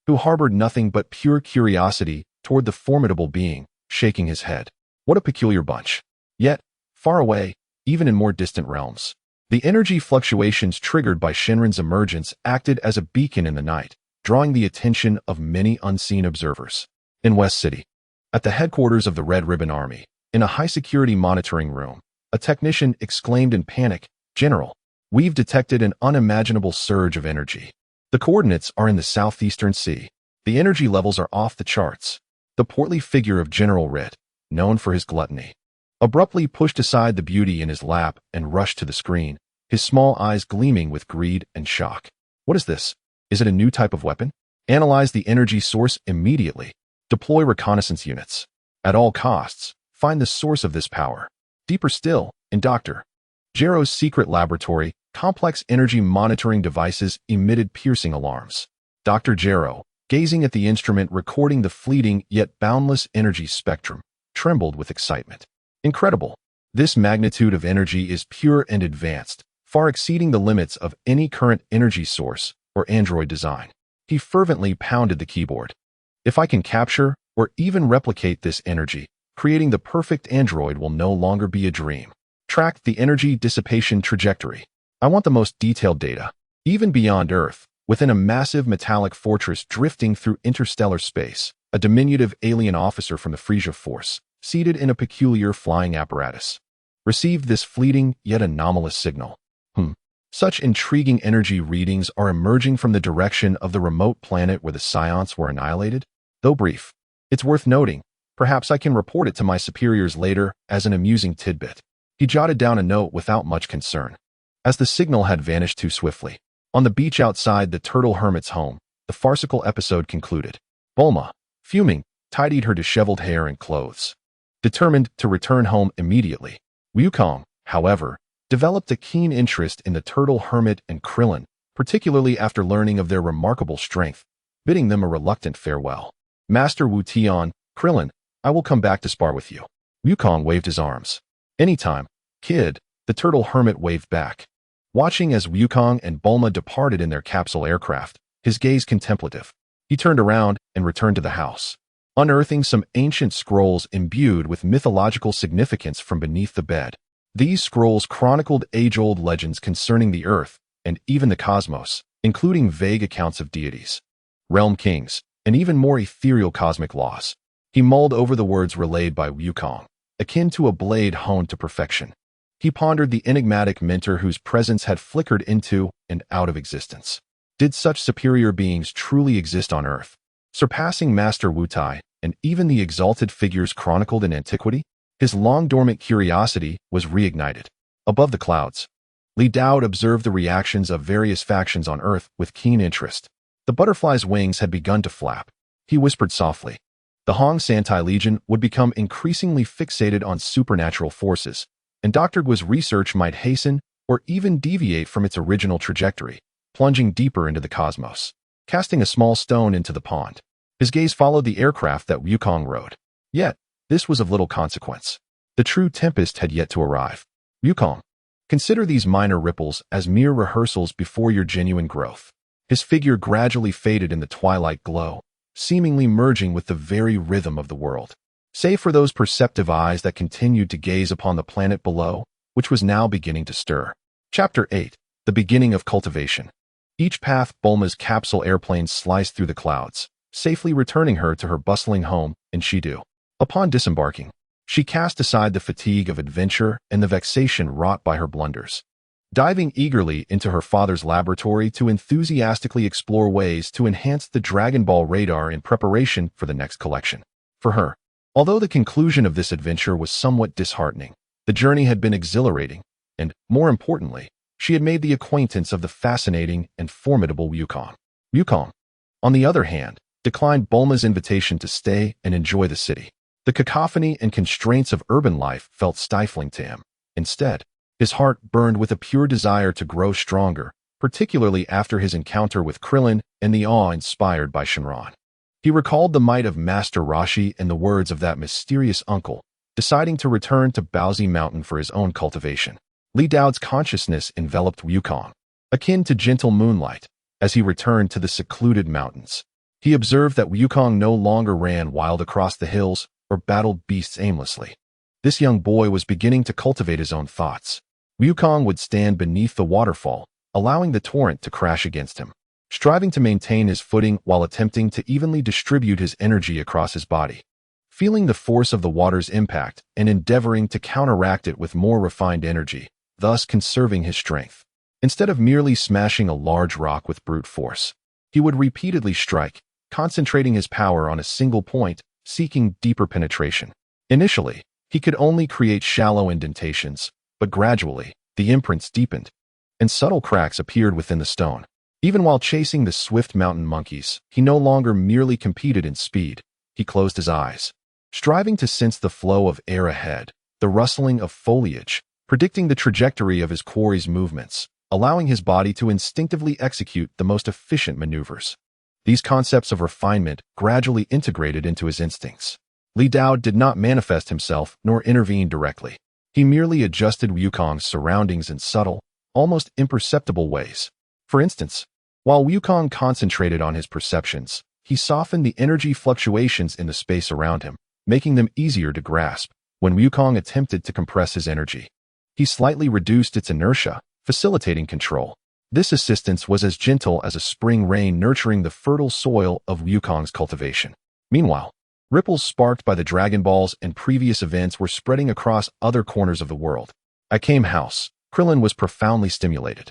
Speaker 1: who harbored nothing but pure curiosity toward the formidable being, shaking his head. What a peculiar bunch. Yet, far away, even in more distant realms, the energy fluctuations triggered by Shenron's emergence acted as a beacon in the night, drawing the attention of many unseen observers. In West City, at the headquarters of the Red Ribbon Army, in a high-security monitoring room, a technician exclaimed in panic, "General, we've detected an unimaginable surge of energy. The coordinates are in the southeastern sea. The energy levels are off the charts." The portly figure of General Red, known for his gluttony, abruptly pushed aside the beauty in his lap and rushed to the screen, his small eyes gleaming with greed and shock. "What is this? Is it a new type of weapon? Analyze the energy source immediately. Deploy reconnaissance units. At all costs, find the source of this power. Deeper still, in Dr. Gero's secret laboratory, complex energy monitoring devices emitted piercing alarms. Dr. Gero, gazing at the instrument recording the fleeting yet boundless energy spectrum, trembled with excitement. Incredible. This magnitude of energy is pure and advanced, far exceeding the limits of any current energy source or android design. He fervently pounded the keyboard. If I can capture or even replicate this energy, creating the perfect android will no longer be a dream. Track the energy dissipation trajectory. I want the most detailed data, even beyond Earth, within a massive metallic fortress drifting through interstellar space. A diminutive alien officer from the Frisia Force, seated in a peculiar flying apparatus, received this fleeting yet anomalous signal. Such intriguing energy readings are emerging from the direction of the remote planet where the Scions were annihilated. Though brief, it's worth noting. Perhaps I can report it to my superiors later as an amusing tidbit. He jotted down a note without much concern, as the signal had vanished too swiftly. On the beach outside the turtle hermit's home, the farcical episode concluded. Bulma, fuming, tidied her disheveled hair and clothes, determined to return home immediately. Wukong, however, developed a keen interest in the turtle hermit and Krillin, particularly after learning of their remarkable strength, bidding them a reluctant farewell. "Master Wu Tian, Krillin, I will come back to spar with you." Wukong waved his arms. "Anytime, kid," the turtle hermit waved back. Watching as Wukong and Bulma departed in their capsule aircraft, his gaze contemplative, he turned around and returned to the house, unearthing some ancient scrolls imbued with mythological significance from beneath the bed. These scrolls chronicled age-old legends concerning the Earth and even the cosmos, including vague accounts of deities, realm kings, and even more ethereal cosmic laws. He mulled over the words relayed by Wukong, akin to a blade honed to perfection. He pondered the enigmatic mentor whose presence had flickered into and out of existence. Did such superior beings truly exist on Earth, surpassing Master Wu Tai and even the exalted figures chronicled in antiquity? His long-dormant curiosity was reignited. Above the clouds, Li Dao observed the reactions of various factions on Earth with keen interest. The butterfly's wings had begun to flap. He whispered softly. The Hong Santai Legion would become increasingly fixated on supernatural forces, and Dr. Gua's research might hasten or even deviate from its original trajectory. plunging deeper into the cosmos, casting a small stone into the pond. His gaze followed the aircraft that Wukong rode. Yet, this was of little consequence. The true tempest had yet to arrive. Wukong, consider these minor ripples as mere rehearsals before your genuine growth. His figure gradually faded in the twilight glow, seemingly merging with the very rhythm of the world. Save for those perceptive eyes that continued to gaze upon the planet below, which was now beginning to stir. Chapter 8. The Beginning of Cultivation. Each path Bulma's capsule airplane sliced through the clouds, safely returning her to her bustling home in Shidu. Upon disembarking, she cast aside the fatigue of adventure and the vexation wrought by her blunders, diving eagerly into her father's laboratory to enthusiastically explore ways to enhance the Dragon Ball radar in preparation for the next collection. For her, although the conclusion of this adventure was somewhat disheartening, the journey had been exhilarating, and, more importantly, she had made the acquaintance of the fascinating and formidable Wukong. Wukong, on the other hand, declined Bulma's invitation to stay and enjoy the city. The cacophony and constraints of urban life felt stifling to him. Instead, his heart burned with a pure desire to grow stronger, particularly after his encounter with Krillin and the awe inspired by Shenron. He recalled the might of Master Roshi and the words of that mysterious uncle, deciding to return to Baozi Mountain for his own cultivation. Li Dao's consciousness enveloped Wukong, akin to gentle moonlight, as he returned to the secluded mountains. He observed that Wukong no longer ran wild across the hills or battled beasts aimlessly. This young boy was beginning to cultivate his own thoughts. Wukong would stand beneath the waterfall, allowing the torrent to crash against him, striving to maintain his footing while attempting to evenly distribute his energy across his body. Feeling the force of the water's impact and endeavoring to counteract it with more refined energy, thus conserving his strength. Instead of merely smashing a large rock with brute force, he would repeatedly strike, concentrating his power on a single point, seeking deeper penetration. Initially, he could only create shallow indentations, but gradually, the imprints deepened, and subtle cracks appeared within the stone. Even while chasing the swift mountain monkeys, he no longer merely competed in speed. He closed his eyes, striving to sense the flow of air ahead, the rustling of foliage, predicting the trajectory of his quarry's movements, allowing his body to instinctively execute the most efficient maneuvers. These concepts of refinement gradually integrated into his instincts. Li Dao did not manifest himself nor intervene directly. He merely adjusted Wukong's surroundings in subtle, almost imperceptible ways. For instance, while Wukong concentrated on his perceptions, he softened the energy fluctuations in the space around him, making them easier to grasp. When Wukong attempted to compress his energy, he slightly reduced its inertia, facilitating control. This assistance was as gentle as a spring rain nurturing the fertile soil of Wukong's cultivation. Meanwhile, ripples sparked by the Dragon Balls and previous events were spreading across other corners of the world. At Kame House, Krillin was profoundly stimulated.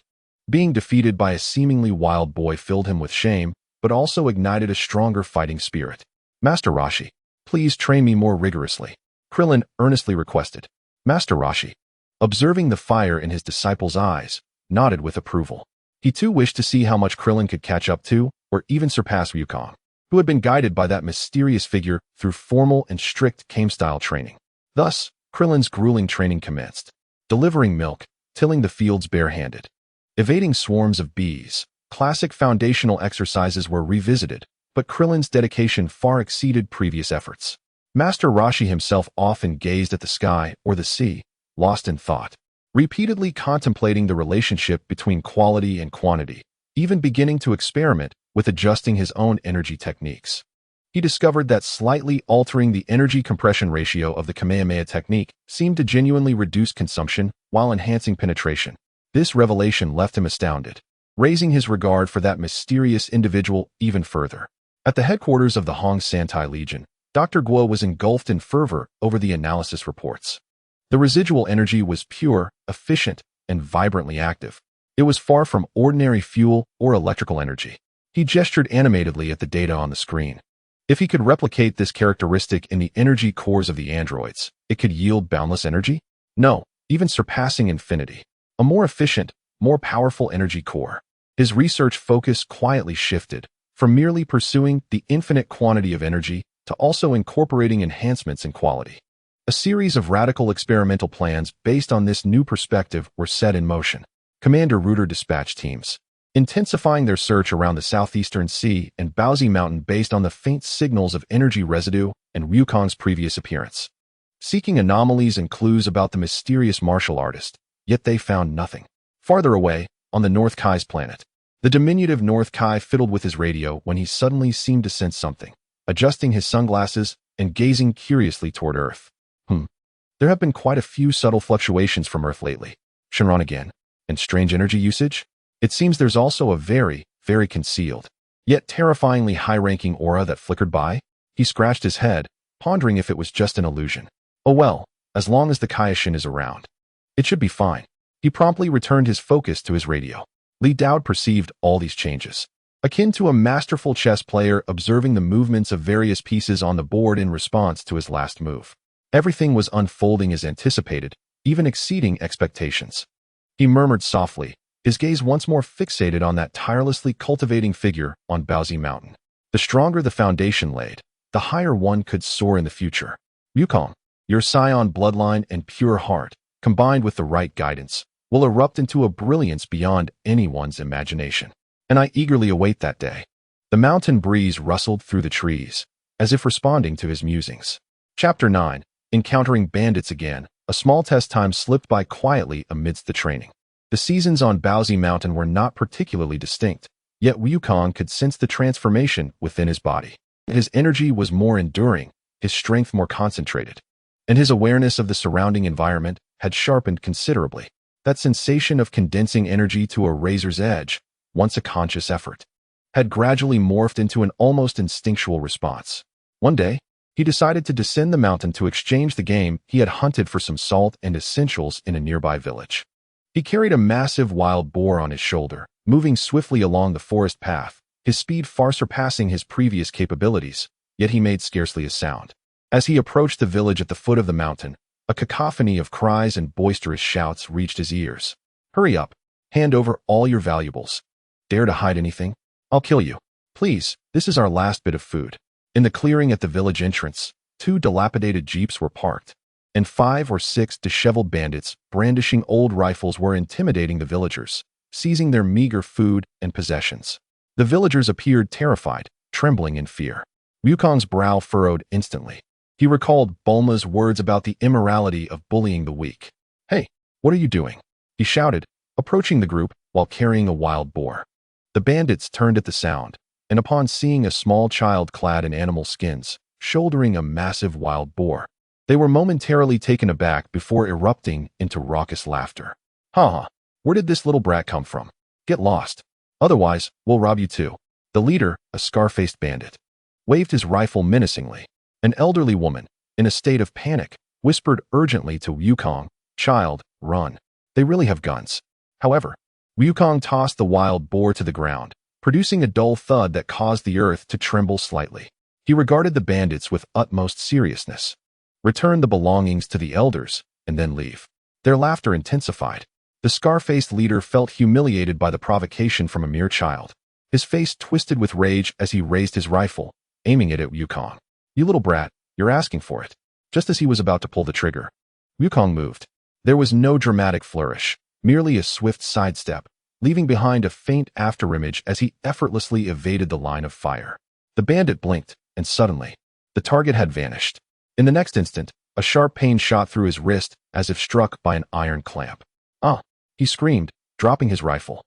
Speaker 1: Being defeated by a seemingly wild boy filled him with shame, but also ignited a stronger fighting spirit. Master Roshi, please train me more rigorously, Krillin earnestly requested. Master Roshi, observing the fire in his disciple's eyes, nodded with approval. He too wished to see how much Krillin could catch up to, or even surpass Wukong, who had been guided by that mysterious figure through formal and strict Kame-style training. Thus, Krillin's grueling training commenced, delivering milk, tilling the fields barehanded, evading swarms of bees. Classic foundational exercises were revisited, but Krillin's dedication far exceeded previous efforts. Master Roshi himself often gazed at the sky or the sea, lost in thought, repeatedly contemplating the relationship between quality and quantity, even beginning to experiment with adjusting his own energy techniques. He discovered that slightly altering the energy compression ratio of the Kamehameha technique seemed to genuinely reduce consumption while enhancing penetration. This revelation left him astounded, raising his regard for that mysterious individual even further. At the headquarters of the Hong Santai Legion, Dr. Guo was engulfed in fervor over the analysis reports. The residual energy was pure, efficient, and vibrantly active. It was far from ordinary fuel or electrical energy. He gestured animatedly at the data on the screen. If he could replicate this characteristic in the energy cores of the androids, it could yield boundless energy? No, even surpassing infinity. A more efficient, more powerful energy core. His research focus quietly shifted from merely pursuing the infinite quantity of energy to also incorporating enhancements in quality. A series of radical experimental plans based on this new perspective were set in motion. Commander Reuter dispatched teams, intensifying their search around the southeastern sea and Baozi Mountain based on the faint signals of energy residue and Wukong's previous appearance. Seeking anomalies and clues about the mysterious martial artist, yet they found nothing. Farther away, on the North Kai's planet, the diminutive North Kai fiddled with his radio when he suddenly seemed to sense something, adjusting his sunglasses and gazing curiously toward Earth. There have been quite a few subtle fluctuations from Earth lately. Shenron again. And strange energy usage? It seems there's also a very, very concealed, yet terrifyingly high-ranking aura that flickered by. He scratched his head, pondering if it was just an illusion. Oh well, as long as the Kaioshin is around, it should be fine. He promptly returned his focus to his radio. Li Dao perceived all these changes, akin to a masterful chess player observing the movements of various pieces on the board in response to his last move. Everything was unfolding as anticipated, even exceeding expectations. He murmured softly, his gaze once more fixated on that tirelessly cultivating figure on Baozi Mountain. The stronger the foundation laid, the higher one could soar in the future. Wukong, your scion bloodline and pure heart, combined with the right guidance, will erupt into a brilliance beyond anyone's imagination. And I eagerly await that day. The mountain breeze rustled through the trees, as if responding to his musings. Chapter 9. Encountering bandits again. A small test time slipped by quietly amidst the training. The seasons on Baozi Mountain were not particularly distinct, yet Wukong could sense the transformation within his body. His energy was more enduring, his strength more concentrated, and his awareness of the surrounding environment had sharpened considerably. That sensation of condensing energy to a razor's edge, once a conscious effort, had gradually morphed into an almost instinctual response. One day, he decided to descend the mountain to exchange the game he had hunted for some salt and essentials in a nearby village. He carried a massive wild boar on his shoulder, moving swiftly along the forest path, his speed far surpassing his previous capabilities, yet he made scarcely a sound. As he approached the village at the foot of the mountain, a cacophony of cries and boisterous shouts reached his ears. Hurry up, hand over all your valuables. Dare to hide anything? I'll kill you. Please, this is our last bit of food. In the clearing at the village entrance, 2 dilapidated jeeps were parked, and 5 or 6 disheveled bandits brandishing old rifles were intimidating the villagers, seizing their meager food and possessions. The villagers appeared terrified, trembling in fear. Wukong's brow furrowed instantly. He recalled Bulma's words about the immorality of bullying the weak. Hey, what are you doing? He shouted, approaching the group while carrying a wild boar. The bandits turned at the sound, and upon seeing a small child clad in animal skins, shouldering a massive wild boar, they were momentarily taken aback before erupting into raucous laughter. Ha! Where did this little brat come from? Get lost. Otherwise, we'll rob you too. The leader, a scar-faced bandit, waved his rifle menacingly. An elderly woman, in a state of panic, whispered urgently to Wukong, "Child, run. They really have guns." However, Wukong tossed the wild boar to the ground, producing a dull thud that caused the earth to tremble slightly. He regarded the bandits with utmost seriousness. Return the belongings to the elders, and then leave. Their laughter intensified. The scar-faced leader felt humiliated by the provocation from a mere child. His face twisted with rage as he raised his rifle, aiming it at Wukong. You little brat, you're asking for it. Just as he was about to pull the trigger, Wukong moved. There was no dramatic flourish, merely a swift sidestep, leaving behind a faint afterimage as he effortlessly evaded the line of fire. The bandit blinked, and suddenly, the target had vanished. In the next instant, a sharp pain shot through his wrist as if struck by an iron clamp. Ah! He screamed, dropping his rifle.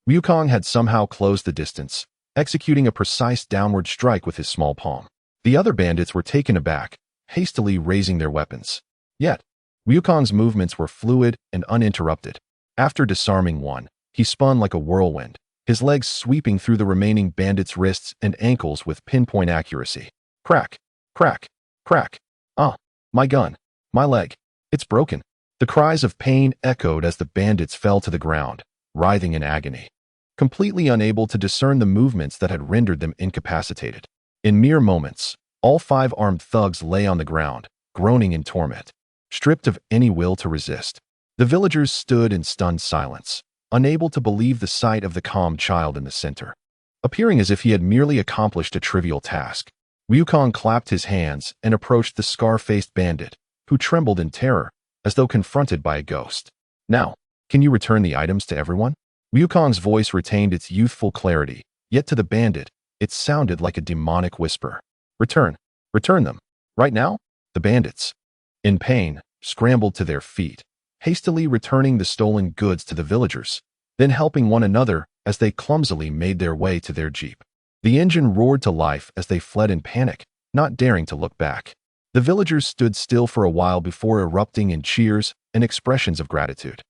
Speaker 1: Wukong had somehow closed the distance, executing a precise downward strike with his small palm. The other bandits were taken aback, hastily raising their weapons. Yet, Wukong's movements were fluid and uninterrupted. After disarming one, he spun like a whirlwind, his legs sweeping through the remaining bandits' wrists and ankles with pinpoint accuracy. Crack! Crack! Crack! Ah! My gun! My leg! It's broken! The cries of pain echoed as the bandits fell to the ground, writhing in agony, completely unable to discern the movements that had rendered them incapacitated. In mere moments, all 5 armed thugs lay on the ground, groaning in torment, stripped of any will to resist. The villagers stood in stunned silence, unable to believe the sight of the calm child in the center, appearing as if he had merely accomplished a trivial task. Wukong clapped his hands and approached the scar-faced bandit, who trembled in terror, as though confronted by a ghost. Now, can you return the items to everyone? Wukong's voice retained its youthful clarity, yet to the bandit, it sounded like a demonic whisper. Return. Return them. Right now? The bandits, in pain, scrambled to their feet, hastily returning the stolen goods to the villagers, then helping one another as they clumsily made their way to their jeep. The engine roared to life as they fled in panic, not daring to look back. The villagers stood still for a while before erupting in cheers and expressions of gratitude.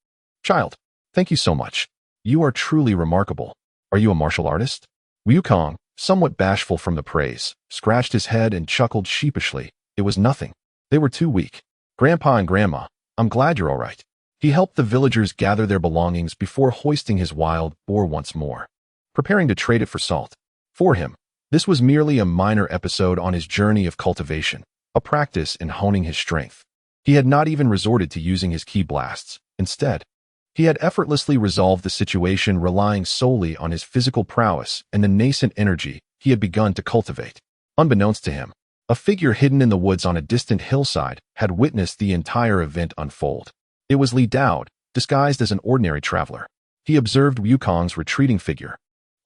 Speaker 1: Child, thank you so much. You are truly remarkable. Are you a martial artist? Wukong, somewhat bashful from the praise, scratched his head and chuckled sheepishly. It was nothing. They were too weak. Grandpa and Grandma, I'm glad you're all right. He helped the villagers gather their belongings before hoisting his wild boar once more, preparing to trade it for salt. For him, this was merely a minor episode on his journey of cultivation, a practice in honing his strength. He had not even resorted to using his ki blasts. Instead, he had effortlessly resolved the situation, relying solely on his physical prowess and the nascent energy he had begun to cultivate. Unbeknownst to him, a figure hidden in the woods on a distant hillside had witnessed the entire event unfold. It was Li Dao, disguised as an ordinary traveler. He observed Wukong's retreating figure,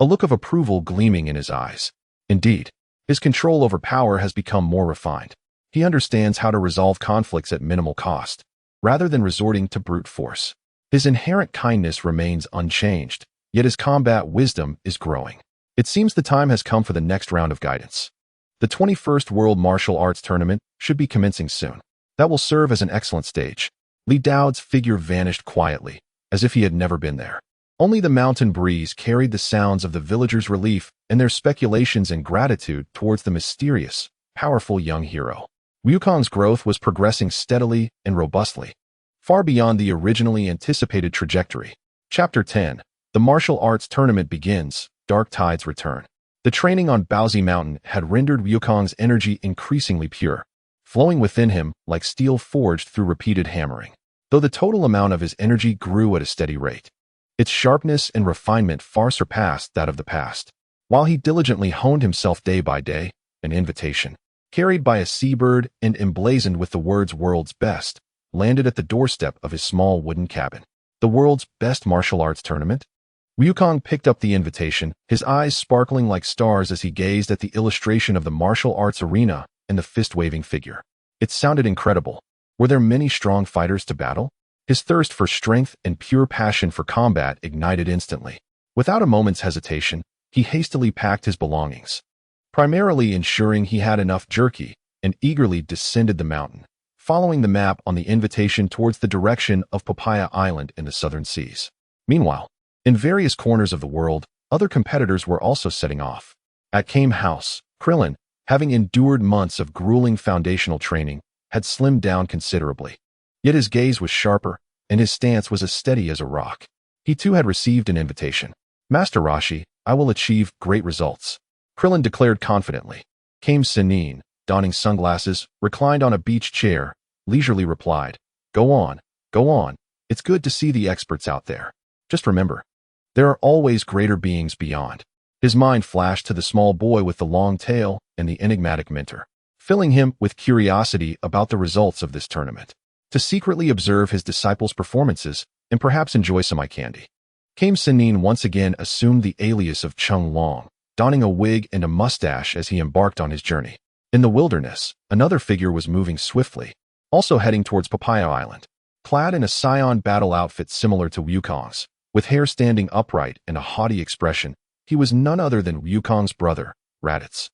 Speaker 1: a look of approval gleaming in his eyes. Indeed, his control over power has become more refined. He understands how to resolve conflicts at minimal cost, rather than resorting to brute force. His inherent kindness remains unchanged, yet his combat wisdom is growing. It seems the time has come for the next round of guidance. The 21st World Martial Arts Tournament should be commencing soon. That will serve as an excellent stage. Li Dao's figure vanished quietly, as if he had never been there. Only the mountain breeze carried the sounds of the villagers' relief and their speculations and gratitude towards the mysterious, powerful young hero. Wukong's growth was progressing steadily and robustly, far beyond the originally anticipated trajectory. Chapter 10. The Martial Arts Tournament begins. Dark tides return. The training on Baozi Mountain had rendered Wukong's energy increasingly pure, flowing within him like steel forged through repeated hammering. Though the total amount of his energy grew at a steady rate, its sharpness and refinement far surpassed that of the past. While he diligently honed himself day by day, an invitation, carried by a seabird and emblazoned with the words "World's Best," landed at the doorstep of his small wooden cabin. The world's best martial arts tournament? Wukong picked up the invitation, his eyes sparkling like stars as he gazed at the illustration of the martial arts arena and the fist-waving figure. It sounded incredible. Were there many strong fighters to battle? His thirst for strength and pure passion for combat ignited instantly. Without a moment's hesitation, he hastily packed his belongings, primarily ensuring he had enough jerky, and eagerly descended the mountain, following the map on the invitation towards the direction of Papaya Island in the southern seas. Meanwhile, in various corners of the world, other competitors were also setting off. At Kame House, Krillin, having endured months of grueling foundational training, had slimmed down considerably. Yet his gaze was sharper, and his stance was as steady as a rock. He too had received an invitation. Master Roshi, I will achieve great results, Krillin declared confidently. Kame Sennin, donning sunglasses, reclined on a beach chair, leisurely replied, Go on, go on. It's good to see the experts out there. Just remember, there are always greater beings beyond. His mind flashed to the small boy with the long tail and the enigmatic mentor, filling him with curiosity about the results of this tournament. To secretly observe his disciples' performances and perhaps enjoy some eye candy. Kame Sennin once again assumed the alias of Chung Long, donning a wig and a mustache as he embarked on his journey. In the wilderness, another figure was moving swiftly, also heading towards Papaya Island, clad in a scion battle outfit similar to Wukong's. With hair standing upright and a haughty expression, he was none other than Wukong's brother, Raditz.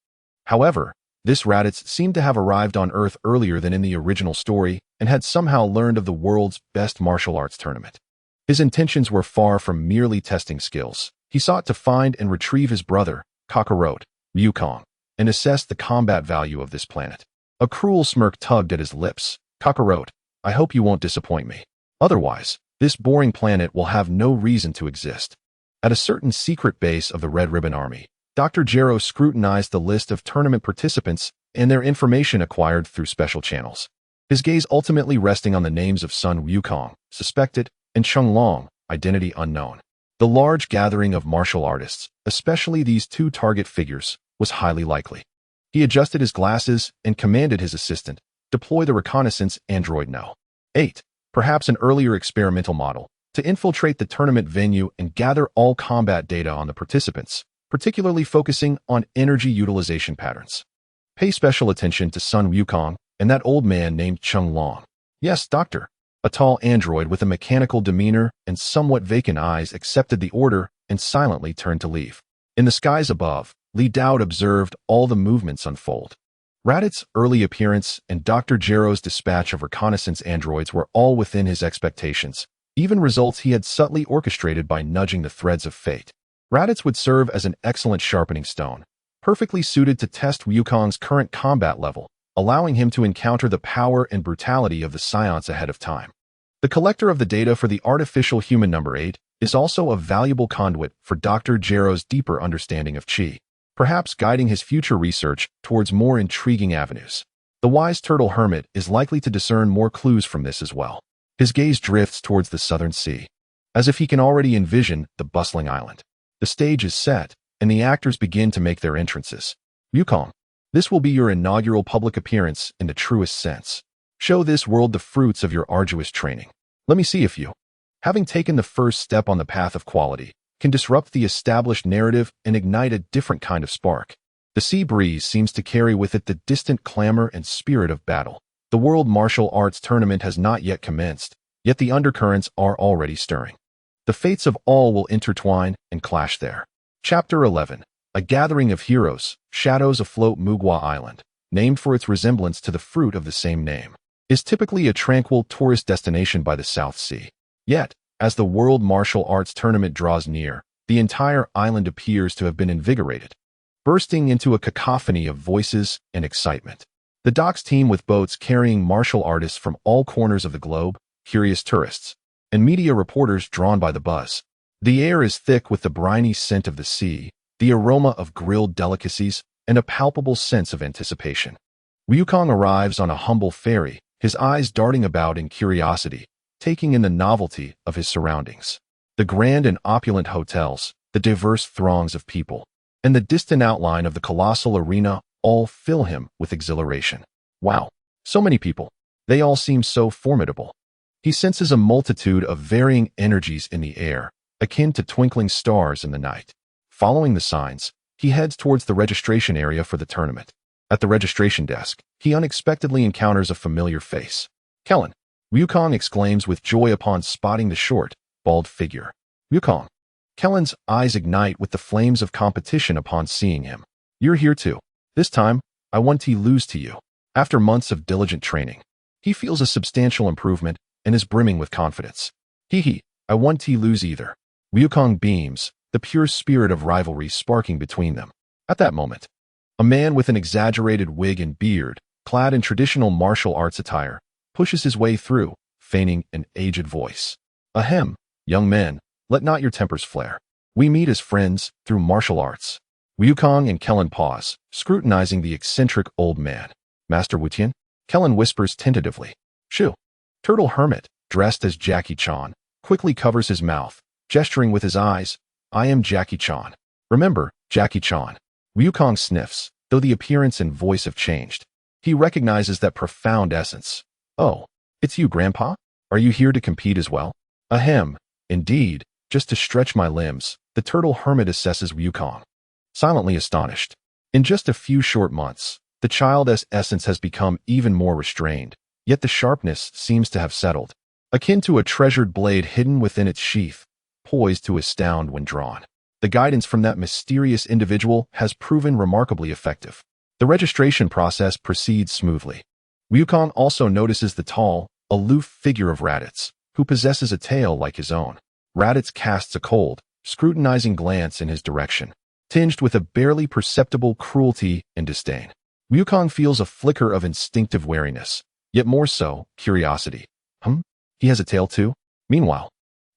Speaker 1: However, this Raditz seemed to have arrived on Earth earlier than in the original story and had somehow learned of the world's best martial arts tournament. His intentions were far from merely testing skills. He sought to find and retrieve his brother, Kakarot, Wukong, and assess the combat value of this planet. A cruel smirk tugged at his lips. Kakarot, I hope you won't disappoint me. Otherwise, this boring planet will have no reason to exist. At a certain secret base of the Red Ribbon Army, Dr. Gero scrutinized the list of tournament participants and their information acquired through special channels. His gaze ultimately resting on the names of Sun Wukong, suspected, and Chung Long, identity unknown. The large gathering of martial artists, especially these two target figures, was highly likely. He adjusted his glasses and commanded his assistant, deploy the reconnaissance android No. 8. Perhaps an earlier experimental model, to infiltrate the tournament venue and gather all combat data on the participants, particularly focusing on energy utilization patterns. Pay special attention to Sun Wukong and that old man named Chung Long. Yes, doctor. A tall android with a mechanical demeanor and somewhat vacant eyes accepted the order and silently turned to leave. In the skies above, Li Dao observed all the movements unfold. Radit's early appearance and Dr. Gero's dispatch of reconnaissance androids were all within his expectations, even results he had subtly orchestrated by nudging the threads of fate. Raditz would serve as an excellent sharpening stone, perfectly suited to test Wukong's current combat level, allowing him to encounter the power and brutality of the Scions ahead of time. The collector of the data for the artificial human number 8 is also a valuable conduit for Dr. Gero's deeper understanding of Qi, perhaps guiding his future research towards more intriguing avenues. The wise turtle hermit is likely to discern more clues from this as well. His gaze drifts towards the southern sea, as if he can already envision the bustling island. The stage is set, and the actors begin to make their entrances. Wukong, this will be your inaugural public appearance in the truest sense. Show this world the fruits of your arduous training. Let me see if you, having taken the first step on the path of quality, can disrupt the established narrative and ignite a different kind of spark. The sea breeze seems to carry with it the distant clamor and spirit of battle. The World Martial Arts Tournament has not yet commenced, yet the undercurrents are already stirring. The fates of all will intertwine and clash there. Chapter 11. A gathering of heroes, shadows afloat. Mugwa Island, named for its resemblance to the fruit of the same name, is typically a tranquil tourist destination by the South Sea. Yet, as the World Martial Arts Tournament draws near, the entire island appears to have been invigorated, bursting into a cacophony of voices and excitement. The docks teem with boats carrying martial artists from all corners of the globe, curious tourists, and media reporters drawn by the buzz. The air is thick with the briny scent of the sea, the aroma of grilled delicacies, and a palpable sense of anticipation. Wukong arrives on a humble ferry, his eyes darting about in curiosity, taking in the novelty of his surroundings. The grand and opulent hotels, the diverse throngs of people, and the distant outline of the colossal arena all fill him with exhilaration. Wow, so many people. They all seem so formidable. He senses a multitude of varying energies in the air, akin to twinkling stars in the night. Following the signs, he heads towards the registration area for the tournament. At the registration desk, he unexpectedly encounters a familiar face. Kellen, Wukong exclaims with joy upon spotting the short, bald figure. Wukong. Kellen's eyes ignite with the flames of competition upon seeing him. You're here too. This time, I want to lose to you. After months of diligent training, he feels a substantial improvement and is brimming with confidence. I want to lose either. Wukong beams, the pure spirit of rivalry sparking between them. At that moment, a man with an exaggerated wig and beard, clad in traditional martial arts attire, pushes his way through, feigning an aged voice. Ahem, young men, let not your tempers flare. We meet as friends through martial arts. Wukong and Kellen pause, scrutinizing the eccentric old man. Master Wutian? Kellen whispers tentatively. Shoo. Turtle Hermit, dressed as Jackie Chan, quickly covers his mouth, gesturing with his eyes. I am Jackie Chan. Remember, Jackie Chan. Wukong sniffs, though the appearance and voice have changed. He recognizes that profound essence. Oh, it's you, Grandpa? Are you here to compete as well? Ahem, indeed, just to stretch my limbs. The Turtle Hermit assesses Wukong, silently astonished. In just a few short months, the child's essence has become even more restrained, yet the sharpness seems to have settled, akin to a treasured blade hidden within its sheath, poised to astound when drawn. The guidance from that mysterious individual has proven remarkably effective. The registration process proceeds smoothly. Wukong also notices the tall, aloof figure of Raditz, who possesses a tail like his own. Raditz casts a cold, scrutinizing glance in his direction, tinged with a barely perceptible cruelty and disdain. Wukong feels a flicker of instinctive wariness, yet more so, curiosity. He has a tail too? Meanwhile,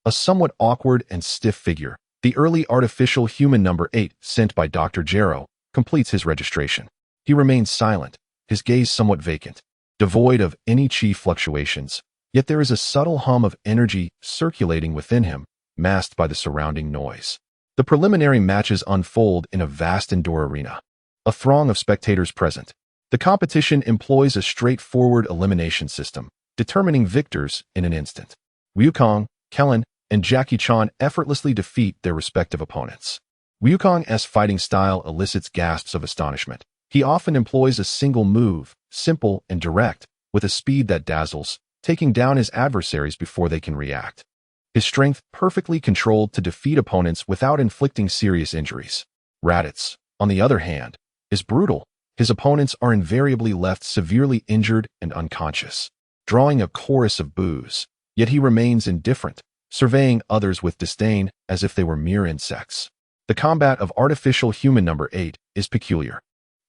Speaker 1: a somewhat awkward and stiff figure, the early artificial human number 8 sent by Dr. Gero, completes his registration. He remains silent, his gaze somewhat vacant, devoid of any chi fluctuations, yet there is a subtle hum of energy circulating within him, masked by the surrounding noise. The preliminary matches unfold in a vast indoor arena. A throng of spectators present. The competition employs a straightforward elimination system, determining victors in an instant. Wukong, Kellen, and Jackie Chan effortlessly defeat their respective opponents. Wukong's fighting style elicits gasps of astonishment. He often employs a single move, simple and direct, with a speed that dazzles, taking down his adversaries before they can react. His strength perfectly controlled to defeat opponents without inflicting serious injuries. Raditz, on the other hand, is brutal. His opponents are invariably left severely injured and unconscious, drawing a chorus of boos. Yet he remains indifferent, surveying others with disdain as if they were mere insects. The combat of artificial human number 8 is peculiar.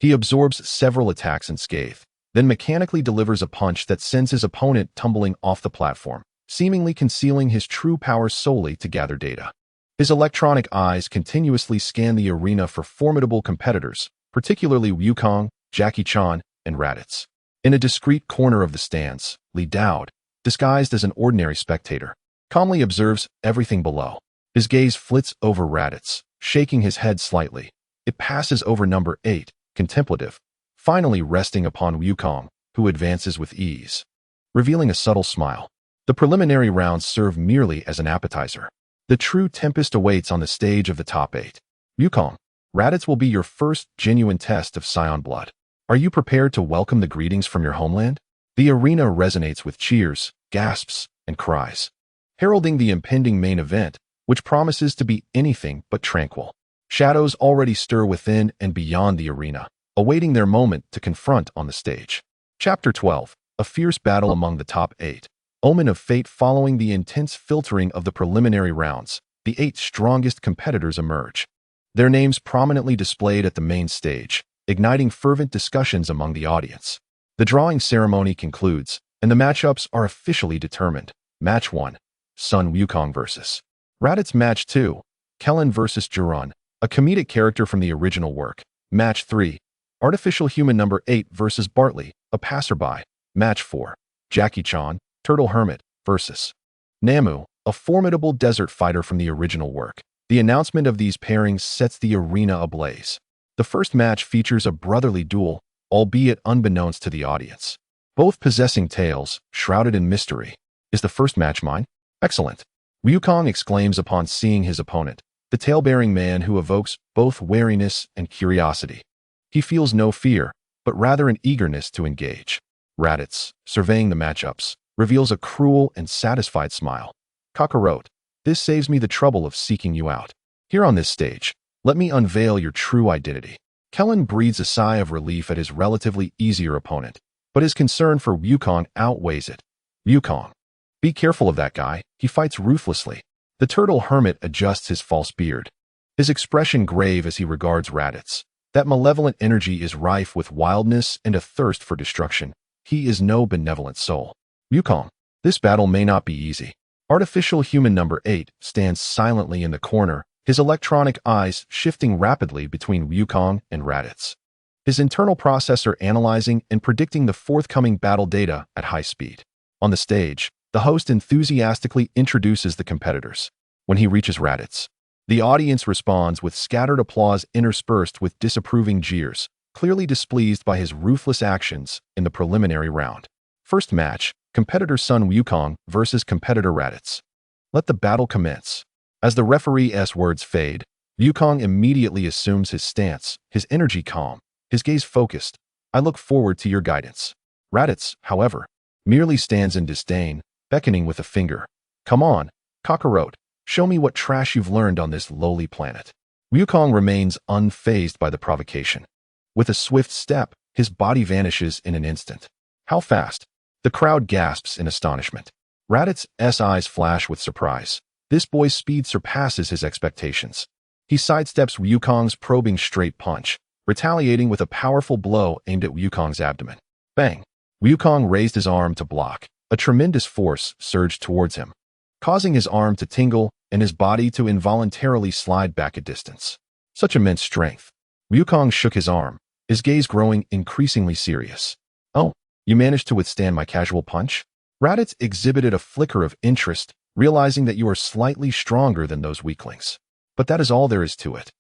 Speaker 1: He absorbs several attacks unscathed, then mechanically delivers a punch that sends his opponent tumbling off the platform, seemingly concealing his true power solely to gather data. His electronic eyes continuously scan the arena for formidable competitors, particularly Wukong, Jackie Chan, and Raditz. In a discreet corner of the stands, Li Dao, disguised as an ordinary spectator, calmly observes everything below. His gaze flits over Raditz, shaking his head slightly. It passes over number 8, contemplative, finally resting upon Wukong, who advances with ease, revealing a subtle smile. The preliminary rounds serve merely as an appetizer. The true tempest awaits on the stage of the top 8. Wukong, Raditz will be your first genuine test of Scion blood. Are you prepared to welcome the greetings from your homeland? The arena resonates with cheers, gasps, and cries, heralding the impending main event, which promises to be anything but tranquil. Shadows already stir within and beyond the arena, awaiting their moment to confront on the stage. Chapter 12. A fierce battle among the top 8. Omen of fate. Following the intense filtering of the preliminary rounds, the 8 strongest competitors emerge, their names prominently displayed at the main stage, igniting fervent discussions among the audience. The drawing ceremony concludes, and the matchups are officially determined. Match 1. Sun Wukong vs. Raditz. Match 2. Kellen vs. Shenron, a comedic character from the original work. Match 3. Artificial human number 8 vs. Bartley, a passerby. Match 4. Jackie Chan, Turtle Hermit, vs. Namu, a formidable desert fighter from the original work. The announcement of these pairings sets the arena ablaze. The first match features a brotherly duel, albeit unbeknownst to the audience. Both possessing tales, shrouded in mystery. Is the first match mine? Excellent. Wukong exclaims upon seeing his opponent, the tale-bearing man who evokes both wariness and curiosity. He feels no fear, but rather an eagerness to engage. Raditz, surveying the matchups, reveals a cruel and satisfied smile. Kakarot, this saves me the trouble of seeking you out. Here on this stage, let me unveil your true identity. Kellen breathes a sigh of relief at his relatively easier opponent, but his concern for Wukong outweighs it. Wukong, be careful of that guy, he fights ruthlessly. The turtle hermit adjusts his false beard, his expression grave as he regards Raditz. That malevolent energy is rife with wildness and a thirst for destruction. He is no benevolent soul. Wukong, this battle may not be easy. Artificial human number 8 stands silently in the corner, his electronic eyes shifting rapidly between Wukong and Raditz. His internal processor analyzing and predicting the forthcoming battle data at high speed. On the stage, the host enthusiastically introduces the competitors. When he reaches Raditz, the audience responds with scattered applause interspersed with disapproving jeers, clearly displeased by his ruthless actions in the preliminary round. First match, competitor Sun Wukong versus competitor Raditz. Let the battle commence. As the referee's words fade, Wukong immediately assumes his stance, his energy calm, his gaze focused. I look forward to your guidance. Raditz, however, merely stands in disdain, beckoning with a finger. Come on, Kakarot, show me what trash you've learned on this lowly planet. Wukong remains unfazed by the provocation. With a swift step, his body vanishes in an instant. How fast? The crowd gasps in astonishment. Raditz's eyes flash with surprise. This boy's speed surpasses his expectations. He sidesteps Wukong's probing straight punch, retaliating with a powerful blow aimed at Wukong's abdomen. Bang! Wukong raised his arm to block. A tremendous force surged towards him, causing his arm to tingle and his body to involuntarily slide back a distance. Such immense strength. Wukong shook his arm, his gaze growing increasingly serious. Oh, you managed to withstand my casual punch? Raditz exhibited a flicker of interest, realizing that you are slightly stronger than those weaklings. But that is all there is to it.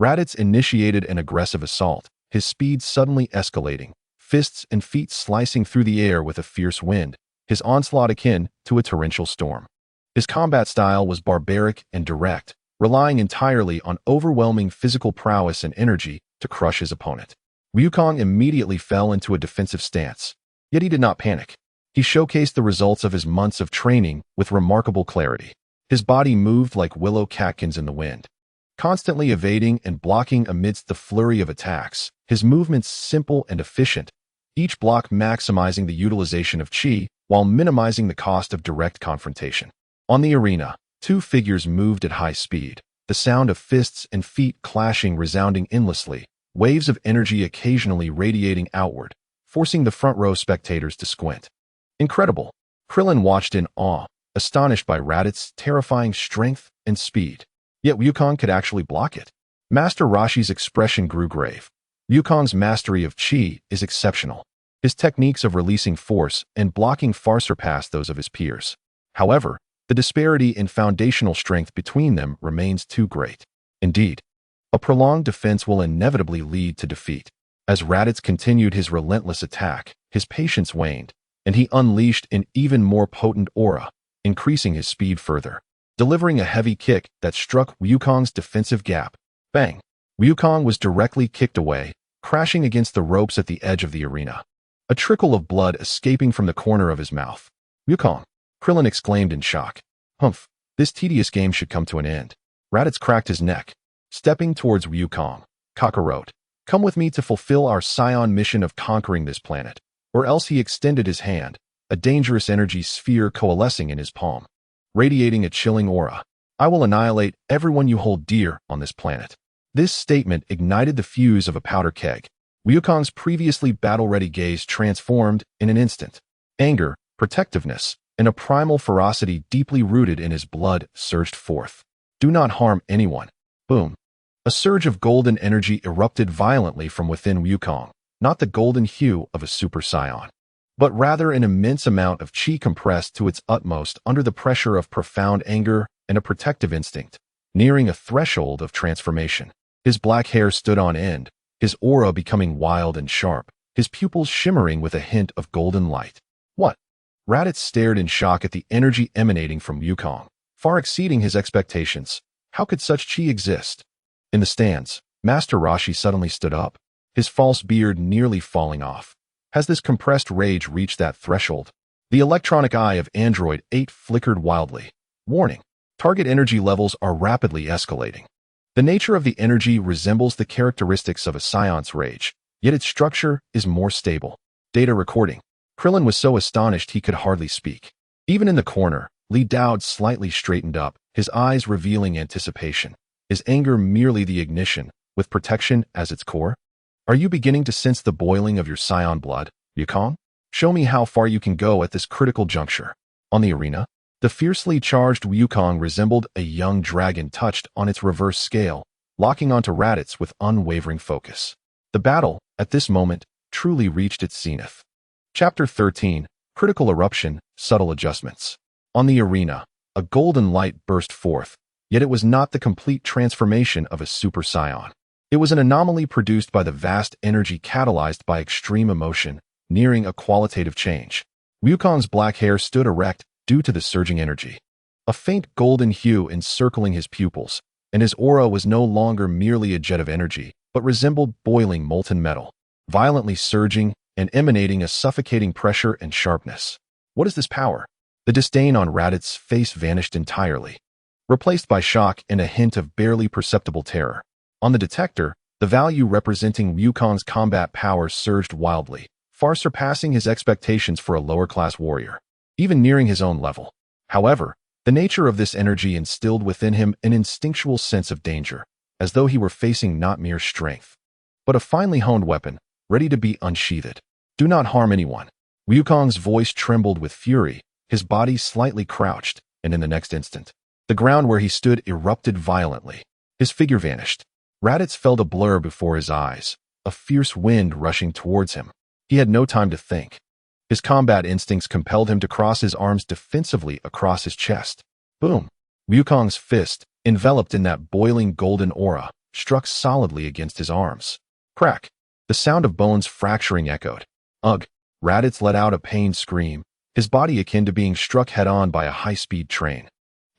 Speaker 1: Raditz initiated an aggressive assault, his speed suddenly escalating, fists and feet slicing through the air with a fierce wind, his onslaught akin to a torrential storm. His combat style was barbaric and direct, relying entirely on overwhelming physical prowess and energy to crush his opponent. Wukong immediately fell into a defensive stance, yet he did not panic. He showcased the results of his months of training with remarkable clarity. His body moved like willow catkins in the wind, constantly evading and blocking amidst the flurry of attacks. His movements simple and efficient, each block maximizing the utilization of chi while minimizing the cost of direct confrontation. On the arena, two figures moved at high speed, the sound of fists and feet clashing resounding endlessly, waves of energy occasionally radiating outward, forcing the front row spectators to squint. Incredible! Krillin watched in awe, astonished by Raditz' terrifying strength and speed. Yet Wukong could actually block it. Master Roshi's expression grew grave. Wukong's mastery of chi is exceptional. His techniques of releasing force and blocking far surpass those of his peers. However, the disparity in foundational strength between them remains too great. Indeed, a prolonged defense will inevitably lead to defeat. As Raditz continued his relentless attack, his patience waned, and he unleashed an even more potent aura, increasing his speed further. Delivering a heavy kick that struck Wukong's defensive gap. Bang! Wukong was directly kicked away, crashing against the ropes at the edge of the arena. A trickle of blood escaping from the corner of his mouth. Wukong! Krillin exclaimed in shock. Humph, this tedious game should come to an end. Raditz cracked his neck. Stepping towards Wukong, Kakarot, come with me to fulfill our Scion mission of conquering this planet. Or else he extended his hand, a dangerous energy sphere coalescing in his palm, radiating a chilling aura. I will annihilate everyone you hold dear on this planet. This statement ignited the fuse of a powder keg. Wukong's previously battle-ready gaze transformed in an instant. Anger, protectiveness, and a primal ferocity deeply rooted in his blood surged forth. Do not harm anyone. Boom. A surge of golden energy erupted violently from within Wukong, not the golden hue of a Super Saiyan, but rather an immense amount of chi compressed to its utmost under the pressure of profound anger and a protective instinct, nearing a threshold of transformation. His black hair stood on end, his aura becoming wild and sharp, his pupils shimmering with a hint of golden light. What? Raditz stared in shock at the energy emanating from Wukong, far exceeding his expectations. How could such chi exist? In the stands, Master Roshi suddenly stood up, his false beard nearly falling off. Has this compressed rage reached that threshold? The electronic eye of Android 8 flickered wildly. Warning. Target energy levels are rapidly escalating. The nature of the energy resembles the characteristics of a Scion's rage, yet its structure is more stable. Data recording. Krillin was so astonished he could hardly speak. Even in the corner, Li Dowd slightly straightened up, his eyes revealing anticipation, his anger merely the ignition, with protection as its core. Are you beginning to sense the boiling of your Scion blood, Wukong? Show me how far you can go at this critical juncture. On the arena, the fiercely charged Wukong resembled a young dragon touched on its reverse scale, locking onto Raditz with unwavering focus. The battle, at this moment, truly reached its zenith. Chapter 13, Critical Eruption, Subtle Adjustments. On the arena, a golden light burst forth, yet it was not the complete transformation of a Super Saiyan. It was an anomaly produced by the vast energy catalyzed by extreme emotion, nearing a qualitative change. Wukong's black hair stood erect due to the surging energy. A faint golden hue encircling his pupils, and his aura was no longer merely a jet of energy, but resembled boiling molten metal, violently surging and emanating a suffocating pressure and sharpness. What is this power? The disdain on Raditz's face vanished entirely, replaced by shock and a hint of barely perceptible terror. On the detector, the value representing Wukong's combat power surged wildly, far surpassing his expectations for a lower-class warrior, even nearing his own level. However, the nature of this energy instilled within him an instinctual sense of danger, as though he were facing not mere strength, but a finely honed weapon, ready to be unsheathed. Do not harm anyone. Wukong's voice trembled with fury, his body slightly crouched, and in the next instant, the ground where he stood erupted violently. His figure vanished. Raditz felt a blur before his eyes, a fierce wind rushing towards him. He had no time to think. His combat instincts compelled him to cross his arms defensively across his chest. Boom! Wukong's fist, enveloped in that boiling golden aura, struck solidly against his arms. Crack! The sound of bones fracturing echoed. Ugh! Raditz let out a pained scream, his body akin to being struck head-on by a high-speed train.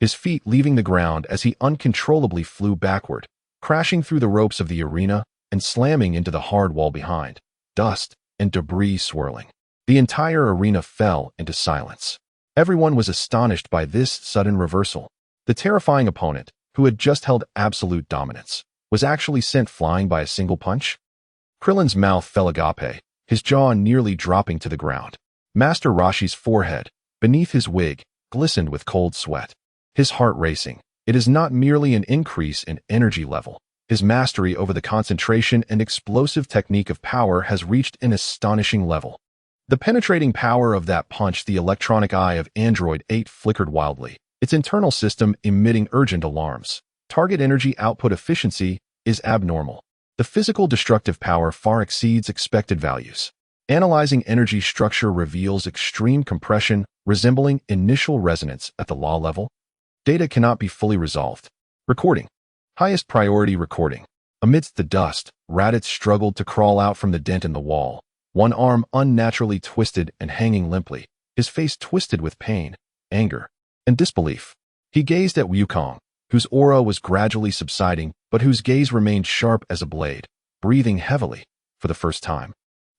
Speaker 1: his feet leaving the ground as he uncontrollably flew backward, crashing through the ropes of the arena and slamming into the hard wall behind, dust and debris swirling. The entire arena fell into silence. Everyone was astonished by this sudden reversal. The terrifying opponent, who had just held absolute dominance, was actually sent flying by a single punch? Krillin's mouth fell agape, his jaw nearly dropping to the ground. Master Roshi's forehead, beneath his wig, glistened with cold sweat. His heart racing. It is not merely an increase in energy level. His mastery over the concentration and explosive technique of power has reached an astonishing level. The penetrating power of that punch, the electronic eye of Android 8 flickered wildly, its internal system emitting urgent alarms. Target energy output efficiency is abnormal. The physical destructive power far exceeds expected values. Analyzing energy structure reveals extreme compression resembling initial resonance at the law level. Data cannot be fully resolved. Recording. Highest priority recording. Amidst the dust, Raditz struggled to crawl out from the dent in the wall, one arm unnaturally twisted and hanging limply, his face twisted with pain, anger, and disbelief. He gazed at Wukong, whose aura was gradually subsiding, but whose gaze remained sharp as a blade, breathing heavily for the first time.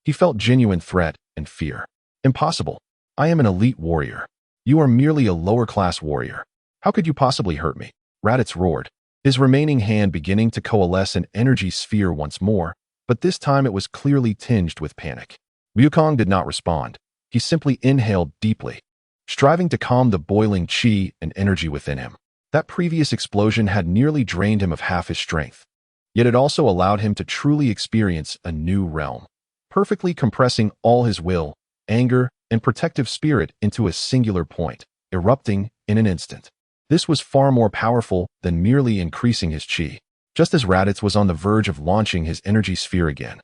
Speaker 1: He felt genuine threat and fear. Impossible. I am an elite warrior. You are merely a lower-class warrior. How could you possibly hurt me? Raditz roared, his remaining hand beginning to coalesce an energy sphere once more, but this time it was clearly tinged with panic. Wukong did not respond. He simply inhaled deeply, striving to calm the boiling qi and energy within him. That previous explosion had nearly drained him of half his strength, yet it also allowed him to truly experience a new realm, perfectly compressing all his will, anger, and protective spirit into a singular point, erupting in an instant. This was far more powerful than merely increasing his qi. Just as Raditz was on the verge of launching his energy sphere again,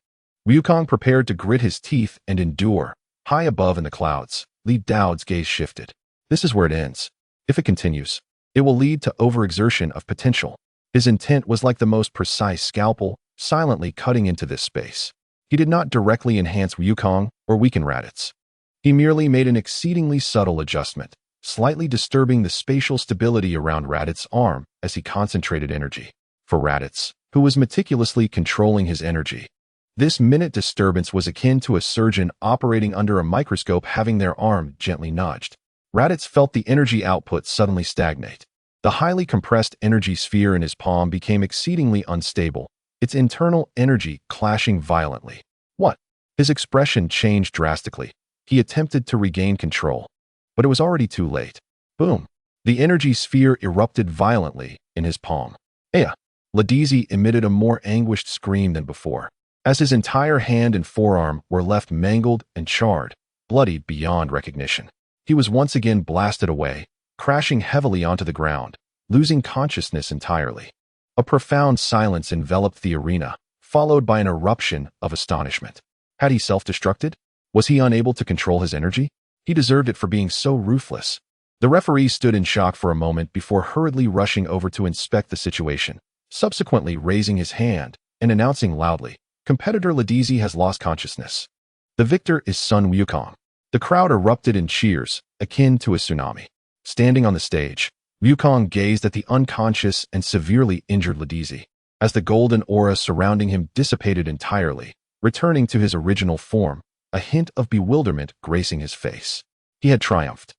Speaker 1: Wukong prepared to grit his teeth and endure. High above in the clouds, Li Dao's gaze shifted. This is where it ends. If it continues, it will lead to overexertion of potential. His intent was like the most precise scalpel, silently cutting into this space. He did not directly enhance Wukong or weaken Raditz. He merely made an exceedingly subtle adjustment, slightly disturbing the spatial stability around Raditz's arm as he concentrated energy. For Raditz, who was meticulously controlling his energy, this minute disturbance was akin to a surgeon operating under a microscope having their arm gently nudged. Raditz felt the energy output suddenly stagnate. The highly compressed energy sphere in his palm became exceedingly unstable, its internal energy clashing violently. What? His expression changed drastically. He attempted to regain control, but it was already too late. Boom! The energy sphere erupted violently in his palm. Aya! Ladizi emitted a more anguished scream than before, as his entire hand and forearm were left mangled and charred, bloodied beyond recognition. He was once again blasted away, crashing heavily onto the ground, losing consciousness entirely. A profound silence enveloped the arena, followed by an eruption of astonishment. Had he self-destructed? Was he unable to control his energy? He deserved it for being so ruthless. The referee stood in shock for a moment before hurriedly rushing over to inspect the situation, subsequently raising his hand and announcing loudly, "Competitor Ladizi has lost consciousness. The victor is Sun Wukong." The crowd erupted in cheers, akin to a tsunami. Standing on the stage, Wukong gazed at the unconscious and severely injured Ladizi, as the golden aura surrounding him dissipated entirely, returning to his original form, a hint of bewilderment gracing his face. He had triumphed.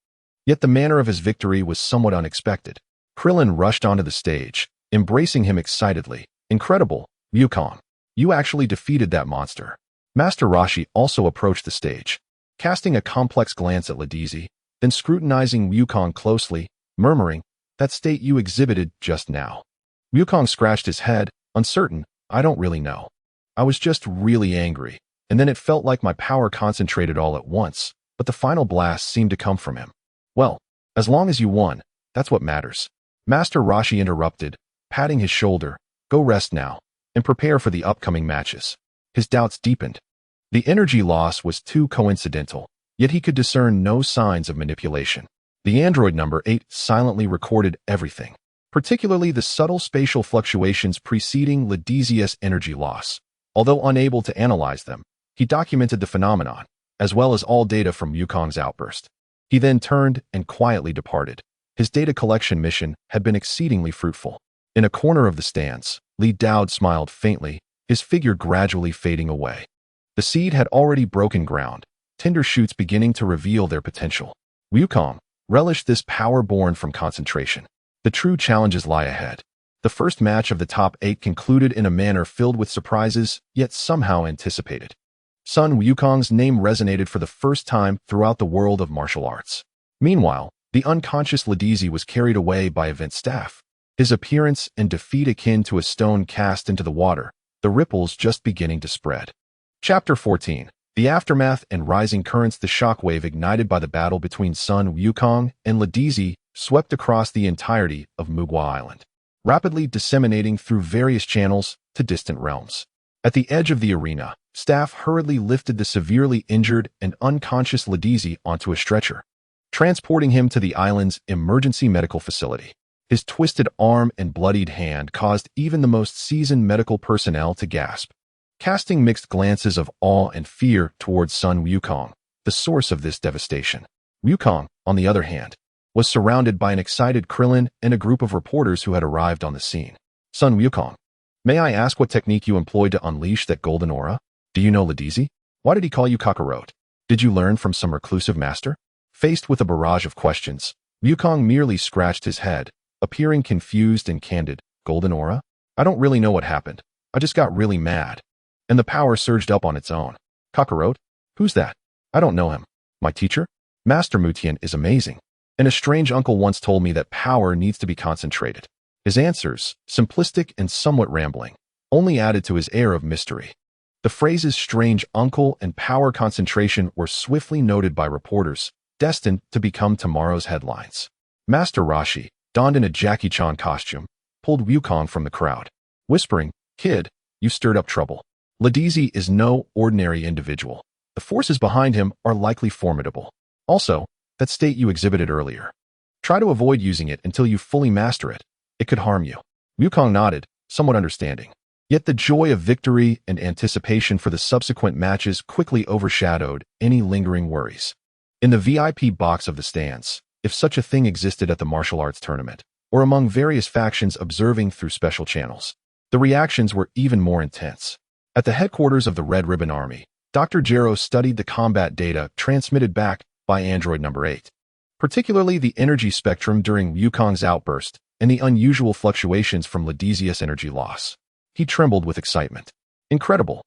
Speaker 1: Yet the manner of his victory was somewhat unexpected. Krillin rushed onto the stage, embracing him excitedly. "Incredible, Wukong. You actually defeated that monster." Master Roshi also approached the stage, casting a complex glance at Ladizi, then scrutinizing Wukong closely, murmuring, "That state you exhibited just now." Wukong scratched his head, uncertain. "I don't really know. I was just really angry, and then it felt like my power concentrated all at once, but the final blast seemed to come from him." "Well, as long as you won, that's what matters." Master Roshi interrupted, patting his shoulder. "Go rest now, and prepare for the upcoming matches." His doubts deepened. The energy loss was too coincidental, yet he could discern no signs of manipulation. The android number 8 silently recorded everything, particularly the subtle spatial fluctuations preceding Ladizi's energy loss. Although unable to analyze them, he documented the phenomenon, as well as all data from Wukong's outburst. He then turned and quietly departed, His data collection mission had been exceedingly fruitful. In a corner of the stands, Li Dao smiled faintly, his figure gradually fading away. The seed had already broken ground, tender shoots beginning to reveal their potential. Wukong relished this power born from concentration. The true challenges lie ahead. The first match of the top 8 concluded in a manner filled with surprises, yet somehow anticipated. Sun Wukong's name resonated for the first time throughout the world of martial arts. Meanwhile, the unconscious Ladizi was carried away by event staff. His appearance and defeat akin to a stone cast into the water, the ripples just beginning to spread. Chapter 14. The aftermath and rising currents. The shockwave ignited by the battle between Sun Wukong and Ladizi swept across the entirety of Muba Island, rapidly disseminating through various channels to distant realms. At the edge of the arena, staff hurriedly lifted the severely injured and unconscious Ladizi onto a stretcher, transporting him to the island's emergency medical facility. His twisted arm and bloodied hand caused even the most seasoned medical personnel to gasp, casting mixed glances of awe and fear towards Sun Wukong, the source of this devastation. Wukong, on the other hand, was surrounded by an excited Krillin and a group of reporters who had arrived on the scene. Sun Wukong, may I ask what technique you employed to unleash that golden aura? Do you know Ladizi? Why did he call you Kakarot? Did you learn from some reclusive master? Faced with a barrage of questions, Wukong merely scratched his head, appearing confused and candid. Golden aura? I don't really know what happened. I just got really mad. And the power surged up on its own. Kakarot? Who's that? I don't know him. My teacher? Master Mutian is amazing. And a strange uncle once told me that power needs to be concentrated. His answers, simplistic and somewhat rambling, only added to his air of mystery. The phrases strange uncle and power concentration were swiftly noted by reporters, destined to become tomorrow's headlines. Master Rashi, donned in a Jackie Chan costume, pulled Wukong from the crowd, whispering, "Kid, you stirred up trouble. Ladizi is no ordinary individual. The forces behind him are likely formidable. Also, that state you exhibited earlier. Try to avoid using it until you fully master it. It could harm you." Wukong nodded, somewhat understanding. Yet the joy of victory and anticipation for the subsequent matches quickly overshadowed any lingering worries. In the VIP box of the stands, if such a thing existed at the martial arts tournament, or among various factions observing through special channels, the reactions were even more intense. At the headquarters of the Red Ribbon Army, Dr. Jero studied the combat data transmitted back by Android number 8, particularly the energy spectrum during Wukong's outburst and the unusual fluctuations from Ladizi's energy loss. He trembled with excitement. Incredible!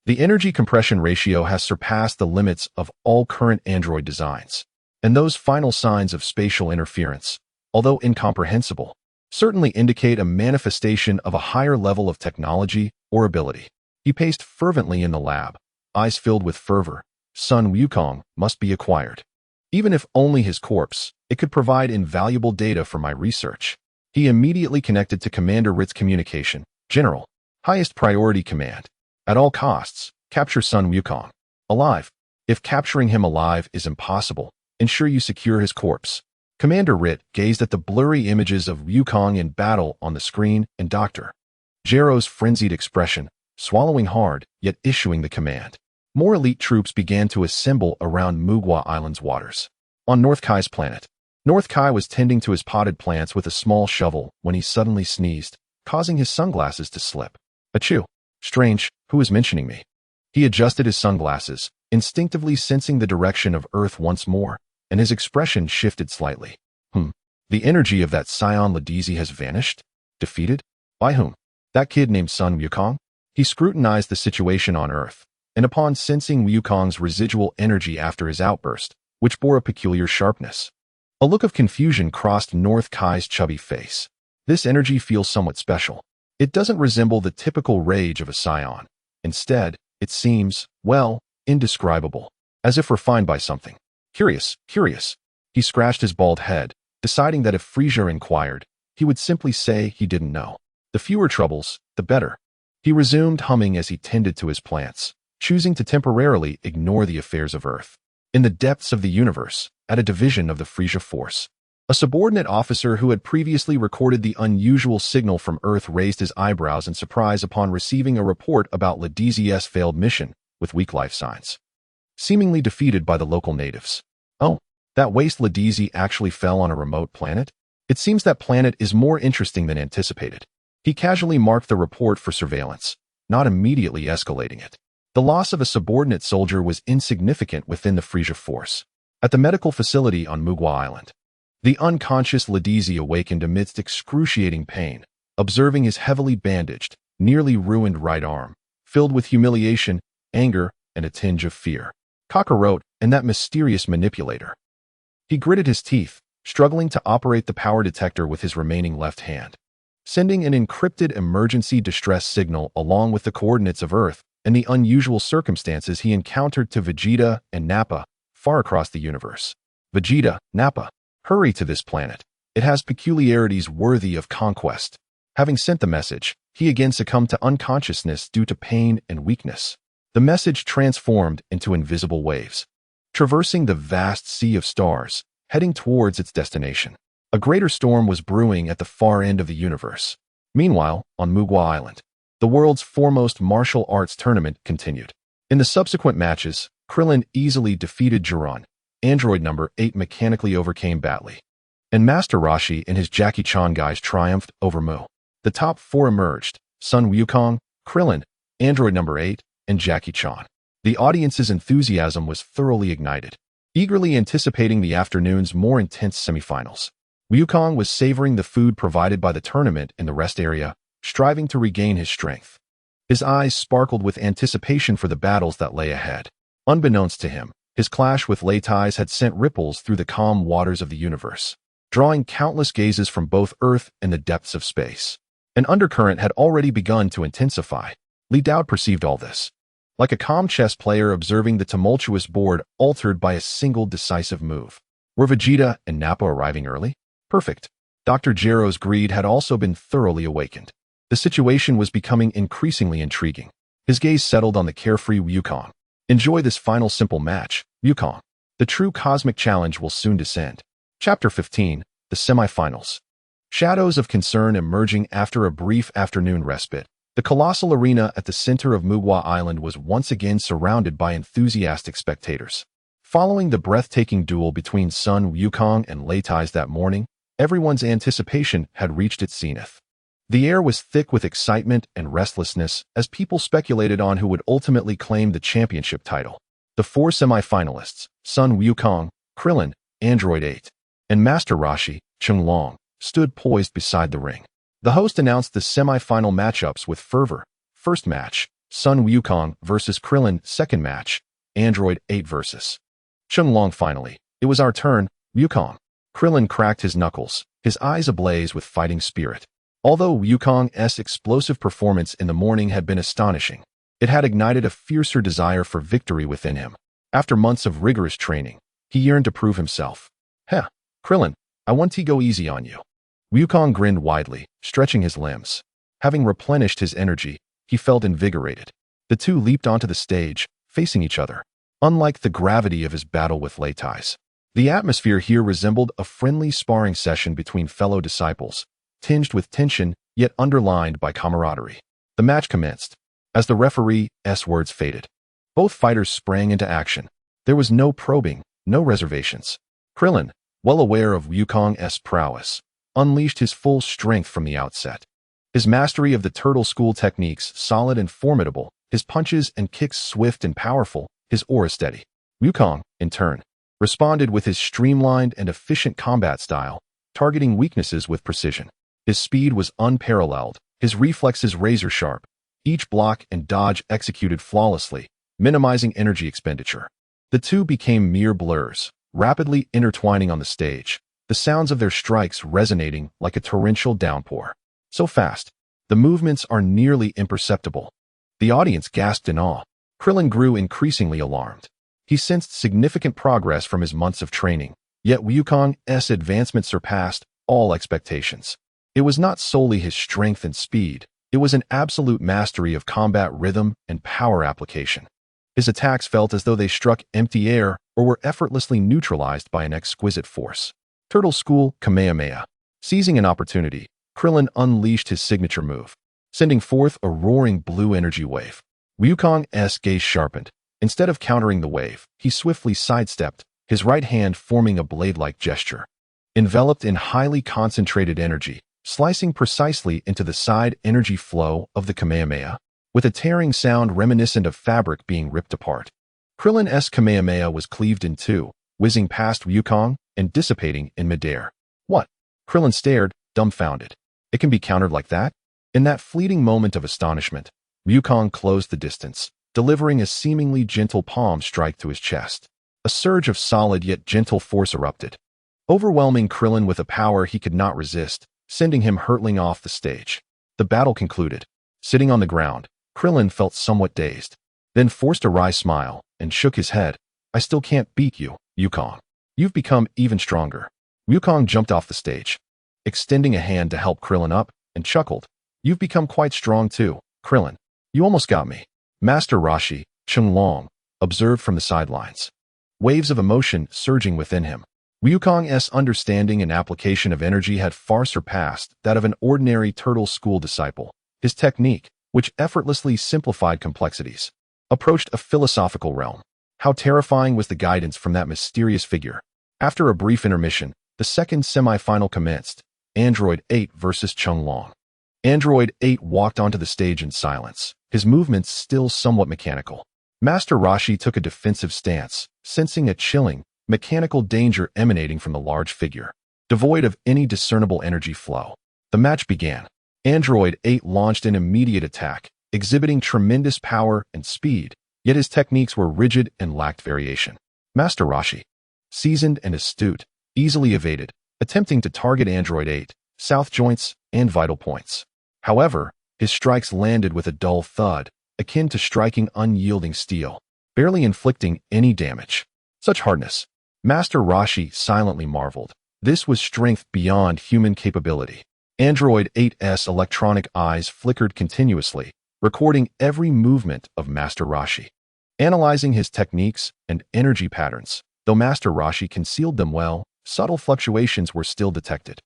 Speaker 1: The energy compression ratio has surpassed the limits of all current Android designs, and those final signs of spatial interference, although incomprehensible, certainly indicate a manifestation of a higher level of technology or ability. He paced fervently in the lab, eyes filled with fervor. Sun Wukong must be acquired. Even if only his corpse, it could provide invaluable data for my research. He immediately connected to Commander Ritt's communication. General, highest priority command. At all costs, capture Sun Wukong. Alive. If capturing him alive is impossible, ensure you secure his corpse. Commander Ritt gazed at the blurry images of Wukong in battle on the screen and Dr. Jero's frenzied expression, swallowing hard, yet issuing the command. More elite troops began to assemble around Muba Island's waters. On North Kai's planet, North Kai was tending to his potted plants with a small shovel when he suddenly sneezed, causing his sunglasses to slip. Achoo! Strange, who is mentioning me? He adjusted his sunglasses, instinctively sensing the direction of Earth once more, and his expression shifted slightly. The energy of that scion Ladizi has vanished? Defeated? By whom? That kid named Sun Wukong? He scrutinized the situation on Earth, and upon sensing Wukong's residual energy after his outburst, which bore a peculiar sharpness, a look of confusion crossed North Kai's chubby face. This energy feels somewhat special. It doesn't resemble the typical rage of a scion. Instead, it seems, well, indescribable, as if refined by something. Curious. He scratched his bald head, deciding that if Frisia inquired, he would simply say he didn't know. The fewer troubles, the better. He resumed humming as he tended to his plants, choosing to temporarily ignore the affairs of Earth. In the depths of the universe, at a division of the Frisia force, a subordinate officer who had previously recorded the unusual signal from Earth raised his eyebrows in surprise upon receiving a report about Ladizi's failed mission with weak life signs, seemingly defeated by the local natives. Oh, that waste Ladizi actually fell on a remote planet? It seems that planet is more interesting than anticipated. He casually marked the report for surveillance, not immediately escalating it. The loss of a subordinate soldier was insignificant within the Frisia force. At the medical facility on Muba Island, the unconscious Ladisi awakened amidst excruciating pain, observing his heavily bandaged, nearly ruined right arm, filled with humiliation, anger, and a tinge of fear. Kakarot and that mysterious manipulator. He gritted his teeth, struggling to operate the power detector with his remaining left hand. Sending an encrypted emergency distress signal along with the coordinates of Earth and the unusual circumstances he encountered to Vegeta and Nappa far across the universe. Vegeta, Nappa, hurry to this planet. It has peculiarities worthy of conquest. Having sent the message, he again succumbed to unconsciousness due to pain and weakness. The message transformed into invisible waves, traversing the vast sea of stars, heading towards its destination. A greater storm was brewing at the far end of the universe. Meanwhile, on Muba Island, the world's foremost martial arts tournament continued. In the subsequent matches, Krillin easily defeated Jiran. Android number 8 mechanically overcame Batley. And Master Roshi and his Jackie Chan guys triumphed over Mu. The top 4 emerged: Sun Wukong, Krillin, Android number 8, and Jackie Chan. The audience's enthusiasm was thoroughly ignited, eagerly anticipating the afternoon's more intense semifinals. Wukong was savoring the food provided by the tournament in the rest area, striving to regain his strength. His eyes sparkled with anticipation for the battles that lay ahead. Unbeknownst to him, his clash with lighthouse had sent ripples through the calm waters of the universe, drawing countless gazes from both Earth and the depths of space. An undercurrent had already begun to intensify. Li Dao perceived all this, like a calm chess player observing the tumultuous board altered by a single decisive move. Were Vegeta and Nappa arriving early? Perfect. Dr. Gero's greed had also been thoroughly awakened. The situation was becoming increasingly intriguing. His gaze settled on the carefree Wukong. Enjoy this final simple match, Wukong. The true cosmic challenge will soon descend. Chapter 15, The Semifinals. Shadows of concern emerging after a brief afternoon respite. The colossal arena at the center of Muba Island was once again surrounded by enthusiastic spectators. Following the breathtaking duel between Sun Wukong and lighthouse that morning, everyone's anticipation had reached its zenith. The air was thick with excitement and restlessness as people speculated on who would ultimately claim the championship title. The 4 semi-finalists, Sun Wukong, Krillin, Android 8, and Master Roshi, Shenron, stood poised beside the ring. The host announced the semi-final matchups with fervor. First match, Sun Wukong versus Krillin. Second match, Android 8 versus Shenron. Finally, it was our turn, Wukong. Krillin cracked his knuckles, his eyes ablaze with fighting spirit. Although Wukong's explosive performance in the morning had been astonishing, it had ignited a fiercer desire for victory within him. After months of rigorous training, he yearned to prove himself. Heh, Krillin, I want to go easy on you. Wukong grinned widely, stretching his limbs. Having replenished his energy, he felt invigorated. The two leaped onto the stage, facing each other. Unlike the gravity of his battle with lighthouse, the atmosphere here resembled a friendly sparring session between fellow disciples, tinged with tension, yet underlined by camaraderie. The match commenced. As the referee's words faded, both fighters sprang into action. There was no probing, no reservations. Krillin, well aware of Wukong's prowess, unleashed his full strength from the outset. His mastery of the turtle school techniques solid and formidable, his punches and kicks swift and powerful, his aura steady. Wukong, in turn, responded with his streamlined and efficient combat style, targeting weaknesses with precision. His speed was unparalleled, his reflexes razor-sharp, each block and dodge executed flawlessly, minimizing energy expenditure. The two became mere blurs, rapidly intertwining on the stage, the sounds of their strikes resonating like a torrential downpour. So fast, the movements are nearly imperceptible. The audience gasped in awe. Krillin grew increasingly alarmed. He sensed significant progress from his months of training, yet Wukong's advancement surpassed all expectations. It was not solely his strength and speed, it was an absolute mastery of combat rhythm and power application. His attacks felt as though they struck empty air or were effortlessly neutralized by an exquisite force. Turtle School Kamehameha. Seizing an opportunity, Krillin unleashed his signature move, sending forth a roaring blue energy wave. Wukong's gaze sharpened. Instead of countering the wave, he swiftly sidestepped, his right hand forming a blade-like gesture. enveloped in highly concentrated energy, slicing precisely into the side energy flow of the Kamehameha, with a tearing sound reminiscent of fabric being ripped apart. Krillin's Kamehameha was cleaved in two, whizzing past Wukong and dissipating in midair. What? Krillin stared, dumbfounded. It can be countered like that? In that fleeting moment of astonishment, Wukong closed the distance, delivering a seemingly gentle palm strike to his chest. A surge of solid yet gentle force erupted, overwhelming Krillin with a power he could not resist, sending him hurtling off the stage. The battle concluded. Sitting on the ground, Krillin felt somewhat dazed, then forced a wry smile and shook his head. I still can't beat you, Wukong. You've become even stronger. Wukong jumped off the stage, extending a hand to help Krillin up, and chuckled. You've become quite strong too, Krillin. You almost got me. Master Roshi, Shenron, observed from the sidelines, waves of emotion surging within him. Wukong's understanding and application of energy had far surpassed that of an ordinary turtle school disciple. His technique, which effortlessly simplified complexities, approached a philosophical realm. How terrifying was the guidance from that mysterious figure. After a brief intermission, the second semi-final commenced, Android 8 versus Chunlong. Android 8 walked onto the stage in silence, his movements still somewhat mechanical. Master Roshi took a defensive stance, sensing a chilling, mechanical danger emanating from the large figure, devoid of any discernible energy flow. The match began. Android 8 launched an immediate attack, exhibiting tremendous power and speed, yet his techniques were rigid and lacked variation. Master Roshi, seasoned and astute, easily evaded, attempting to target Android 8, south joints, and vital points. However, his strikes landed with a dull thud, akin to striking unyielding steel, barely inflicting any damage. Such hardness. Master Roshi silently marveled. This was strength beyond human capability. Android 8's electronic eyes flickered continuously, recording every movement of Master Roshi, analyzing his techniques and energy patterns. Though Master Roshi concealed them well, subtle fluctuations were still detected.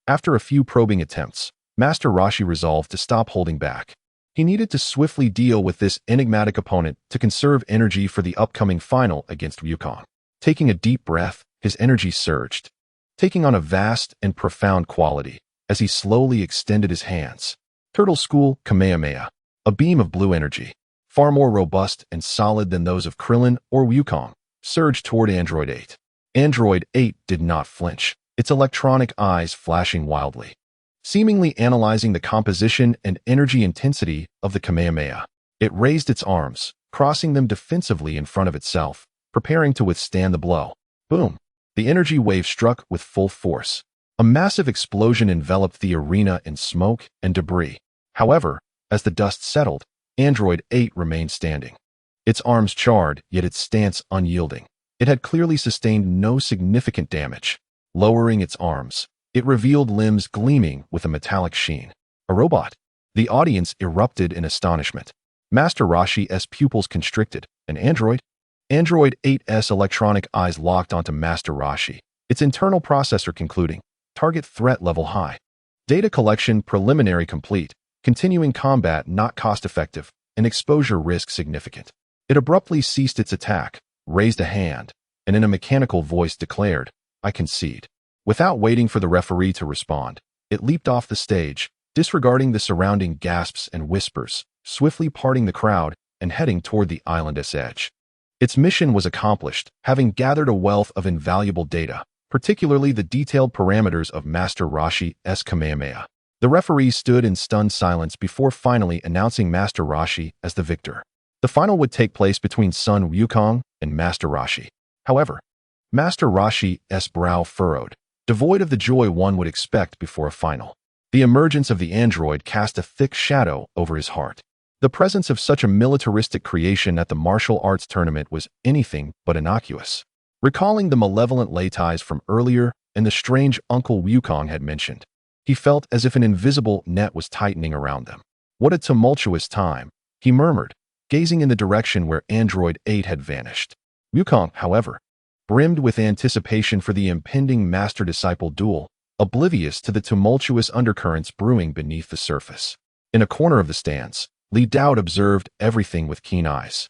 Speaker 1: After a few probing attempts, Master Roshi resolved to stop holding back. He needed to swiftly deal with this enigmatic opponent to conserve energy for the upcoming final against Wukong. Taking a deep breath, his energy surged, taking on a vast and profound quality as he slowly extended his hands. Turtle School Kamehameha, a beam of blue energy, far more robust and solid than those of Krillin or Wukong, surged toward Android 8. Android 8 did not flinch, its electronic eyes flashing wildly, seemingly analyzing the composition and energy intensity of the Kamehameha. It raised its arms, crossing them defensively in front of itself, preparing to withstand the blow. Boom! The energy wave struck with full force. A massive explosion enveloped the arena in smoke and debris. However, as the dust settled, Android 8 remained standing. Its arms charred, yet its stance unyielding. It had clearly sustained no significant damage. Lowering its arms, it revealed limbs gleaming with a metallic sheen. A robot. The audience erupted in astonishment. Master Roshi's pupils constricted. An android? Android 8's electronic eyes locked onto Master Roshi, its internal processor concluding. Target threat level high. Data collection preliminary complete. Continuing combat not cost-effective, and exposure risk significant. It abruptly ceased its attack, raised a hand, and in a mechanical voice declared, I concede. Without waiting for the referee to respond, it leaped off the stage, disregarding the surrounding gasps and whispers, swiftly parting the crowd and heading toward the island's edge. Its mission was accomplished, having gathered a wealth of invaluable data, particularly the detailed parameters of Master Roshi's Kamehameha. The referee stood in stunned silence before finally announcing Master Roshi as the victor. The final would take place between son Wukong and Master Roshi. However, Master Roshi's brow furrowed, devoid of the joy one would expect before a final. The emergence of the android cast a thick shadow over his heart. The presence of such a militaristic creation at the martial arts tournament was anything but innocuous. Recalling the malevolent Leitais from earlier and the strange Uncle Wukong had mentioned, he felt as if an invisible net was tightening around them. What a tumultuous time, he murmured, gazing in the direction where Android 8 had vanished. Wukong, however, brimmed with anticipation for the impending master-disciple duel, oblivious to the tumultuous undercurrents brewing beneath the surface. In a corner of the stands, Li Dao observed everything with keen eyes.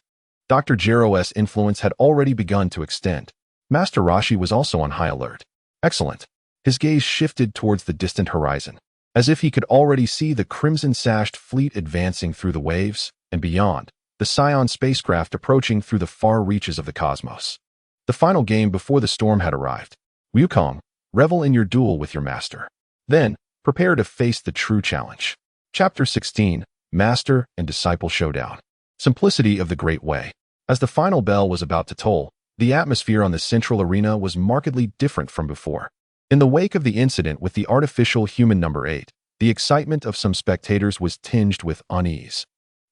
Speaker 1: Dr. Jiro's influence had already begun to extend. Master Roshi was also on high alert. Excellent. His gaze shifted towards the distant horizon, as if he could already see the crimson-sashed fleet advancing through the waves, and beyond, the Scion spacecraft approaching through the far reaches of the cosmos. The final game before the storm had arrived. Wukong, revel in your duel with your master. Then, prepare to face the true challenge. Chapter 16, Master and Disciple Showdown. Simplicity of the Great Way. As the final bell was about to toll, the atmosphere on the central arena was markedly different from before. In the wake of the incident with the artificial human number 8, the excitement of some spectators was tinged with unease.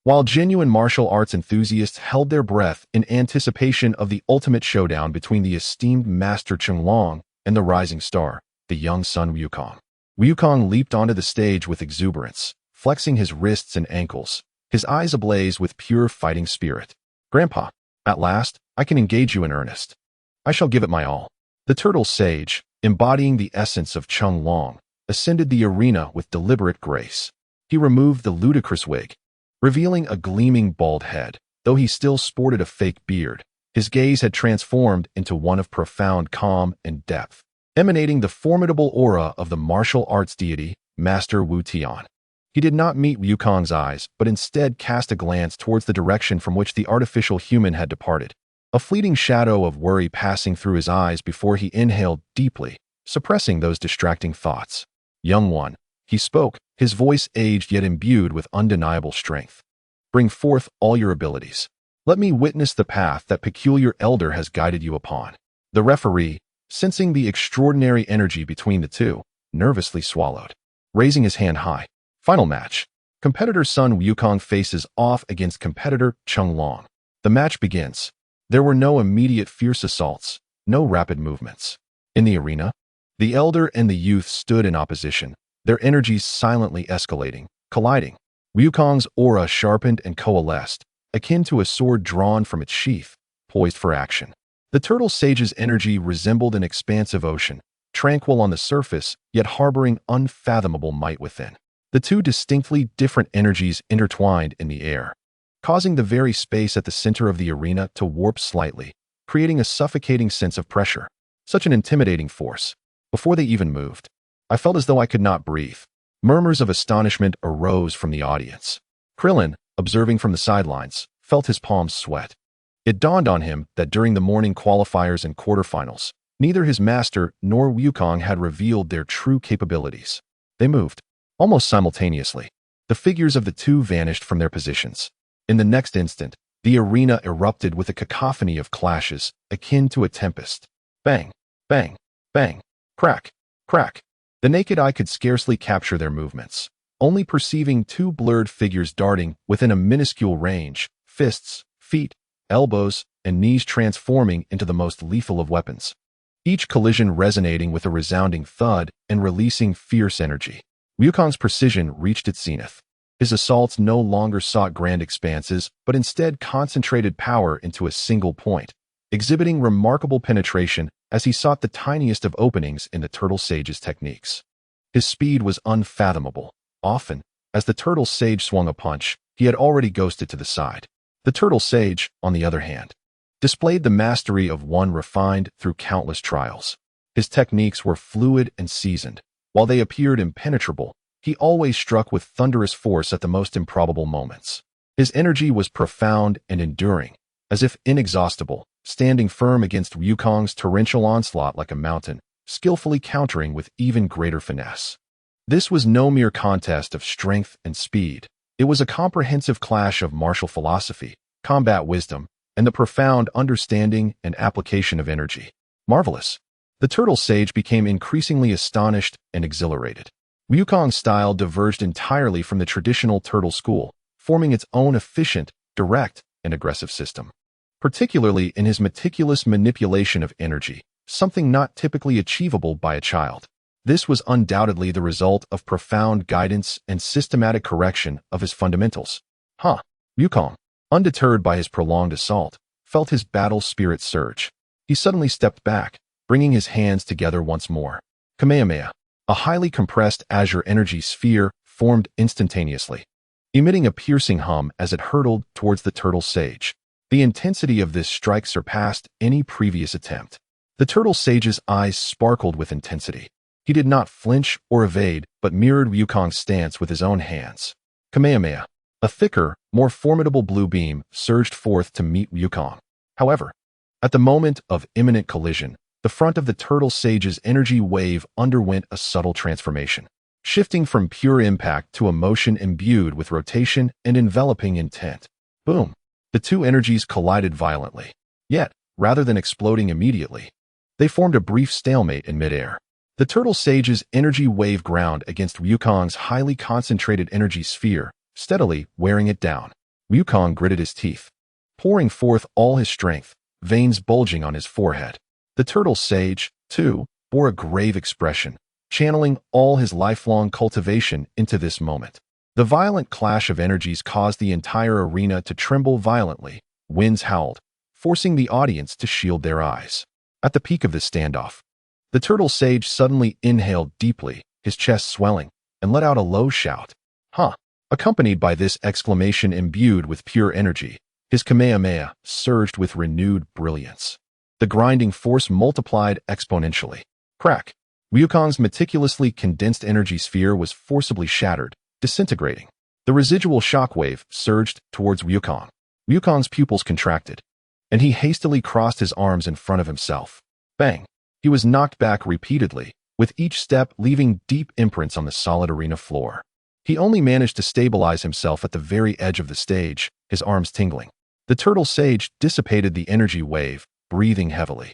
Speaker 1: While genuine martial arts enthusiasts held their breath in anticipation of the ultimate showdown between the esteemed Master Chenglong and the rising star, the young son Wukong. Wukong leaped onto the stage with exuberance, flexing his wrists and ankles, his eyes ablaze with pure fighting spirit. Grandpa, at last, I can engage you in earnest. I shall give it my all. The turtle sage, embodying the essence of Chenglong, ascended the arena with deliberate grace. He removed the ludicrous wig, revealing a gleaming bald head. Though he still sported a fake beard, his gaze had transformed into one of profound calm and depth, emanating the formidable aura of the martial arts deity, Master Wu Tian. He did not meet Wukong's eyes, but instead cast a glance towards the direction from which the artificial human had departed, a fleeting shadow of worry passing through his eyes before he inhaled deeply, suppressing those distracting thoughts. Young one, he spoke, his voice aged yet imbued with undeniable strength. Bring forth all your abilities. Let me witness the path that peculiar elder has guided you upon. The referee, sensing the extraordinary energy between the two, nervously swallowed. Raising his hand high. Final match. Competitor son Wukong faces off against competitor Chenglong. The match begins. There were no immediate fierce assaults, no rapid movements. In the arena, the elder and the youth stood in opposition, their energies silently escalating, colliding. Wukong's aura sharpened and coalesced, akin to a sword drawn from its sheath, poised for action. The turtle sage's energy resembled an expansive ocean, tranquil on the surface, yet harboring unfathomable might within. The two distinctly different energies intertwined in the air, causing the very space at the center of the arena to warp slightly, creating a suffocating sense of pressure. Such an intimidating force. Before they even moved, I felt as though I could not breathe. Murmurs of astonishment arose from the audience. Krillin, observing from the sidelines, felt his palms sweat. It dawned on him that during the morning qualifiers and quarterfinals, neither his master nor Wukong had revealed their true capabilities. They moved. Almost simultaneously, the figures of the two vanished from their positions. In the next instant, the arena erupted with a cacophony of clashes, akin to a tempest. Bang, bang, bang, crack, crack. The naked eye could scarcely capture their movements, only perceiving two blurred figures darting within a minuscule range, fists, feet, elbows, and knees transforming into the most lethal of weapons. Each collision resonating with a resounding thud and releasing fierce energy. Wukong's precision reached its zenith. His assaults no longer sought grand expanses, but instead concentrated power into a single point, exhibiting remarkable penetration as he sought the tiniest of openings in the turtle sage's techniques. His speed was unfathomable. Often, as the turtle sage swung a punch, he had already ghosted to the side. The turtle sage, on the other hand, displayed the mastery of one refined through countless trials. His techniques were fluid and seasoned. While they appeared impenetrable, he always struck with thunderous force at the most improbable moments. His energy was profound and enduring, as if inexhaustible, standing firm against Wukong's torrential onslaught like a mountain, skillfully countering with even greater finesse. This was no mere contest of strength and speed. It was a comprehensive clash of martial philosophy, combat wisdom, and the profound understanding and application of energy. Marvelous. The turtle sage became increasingly astonished and exhilarated. Wukong's style diverged entirely from the traditional turtle school, forming its own efficient, direct, and aggressive system. Particularly in his meticulous manipulation of energy, something not typically achievable by a child. This was undoubtedly the result of profound guidance and systematic correction of his fundamentals. Wukong, undeterred by his prolonged assault, felt his battle spirit surge. He suddenly stepped back, bringing his hands together once more. Kamehameha, a highly compressed azure energy sphere, formed instantaneously, emitting a piercing hum as it hurtled towards the turtle sage. The intensity of this strike surpassed any previous attempt. The turtle sage's eyes sparkled with intensity. He did not flinch or evade, but mirrored Wukong's stance with his own hands. Kamehameha. A thicker, more formidable blue beam surged forth to meet Wukong. However, at the moment of imminent collision, the front of the turtle sage's energy wave underwent a subtle transformation, shifting from pure impact to a motion imbued with rotation and enveloping intent. Boom! The two energies collided violently. Yet, rather than exploding immediately, they formed a brief stalemate in midair. The turtle sage's energy wave ground against Wukong's highly concentrated energy sphere, steadily wearing it down. Wukong gritted his teeth, pouring forth all his strength, veins bulging on his forehead. The turtle sage, too, bore a grave expression, channeling all his lifelong cultivation into this moment. The violent clash of energies caused the entire arena to tremble violently. Winds howled, forcing the audience to shield their eyes. At the peak of this standoff, the turtle sage suddenly inhaled deeply, his chest swelling, and let out a low shout. Huh! Accompanied by this exclamation imbued with pure energy, his Kamehameha surged with renewed brilliance. The grinding force multiplied exponentially. Crack! Wukong's meticulously condensed energy sphere was forcibly shattered, disintegrating. The residual shockwave surged towards Wukong. Wukong's pupils contracted, and he hastily crossed his arms in front of himself. Bang! He was knocked back repeatedly, with each step leaving deep imprints on the solid arena floor. He only managed to stabilize himself at the very edge of the stage, his arms tingling. The turtle sage dissipated the energy wave, breathing heavily,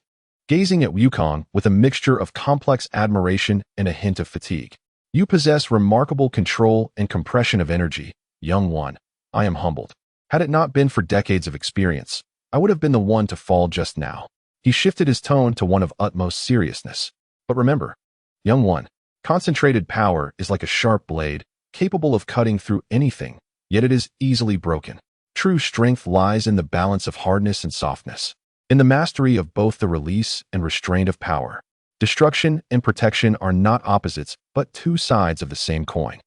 Speaker 1: gazing at Wukong with a mixture of complex admiration and a hint of fatigue. You possess remarkable control and compression of energy, young one. I am humbled. Had it not been for decades of experience, I would have been the one to fall just now. He shifted his tone to one of utmost seriousness. But remember, young one, concentrated power is like a sharp blade, capable of cutting through anything, yet it is easily broken. True strength lies in the balance of hardness and softness, in the mastery of both the release and restraint of power. Destruction and protection are not opposites, but two sides of the same coin.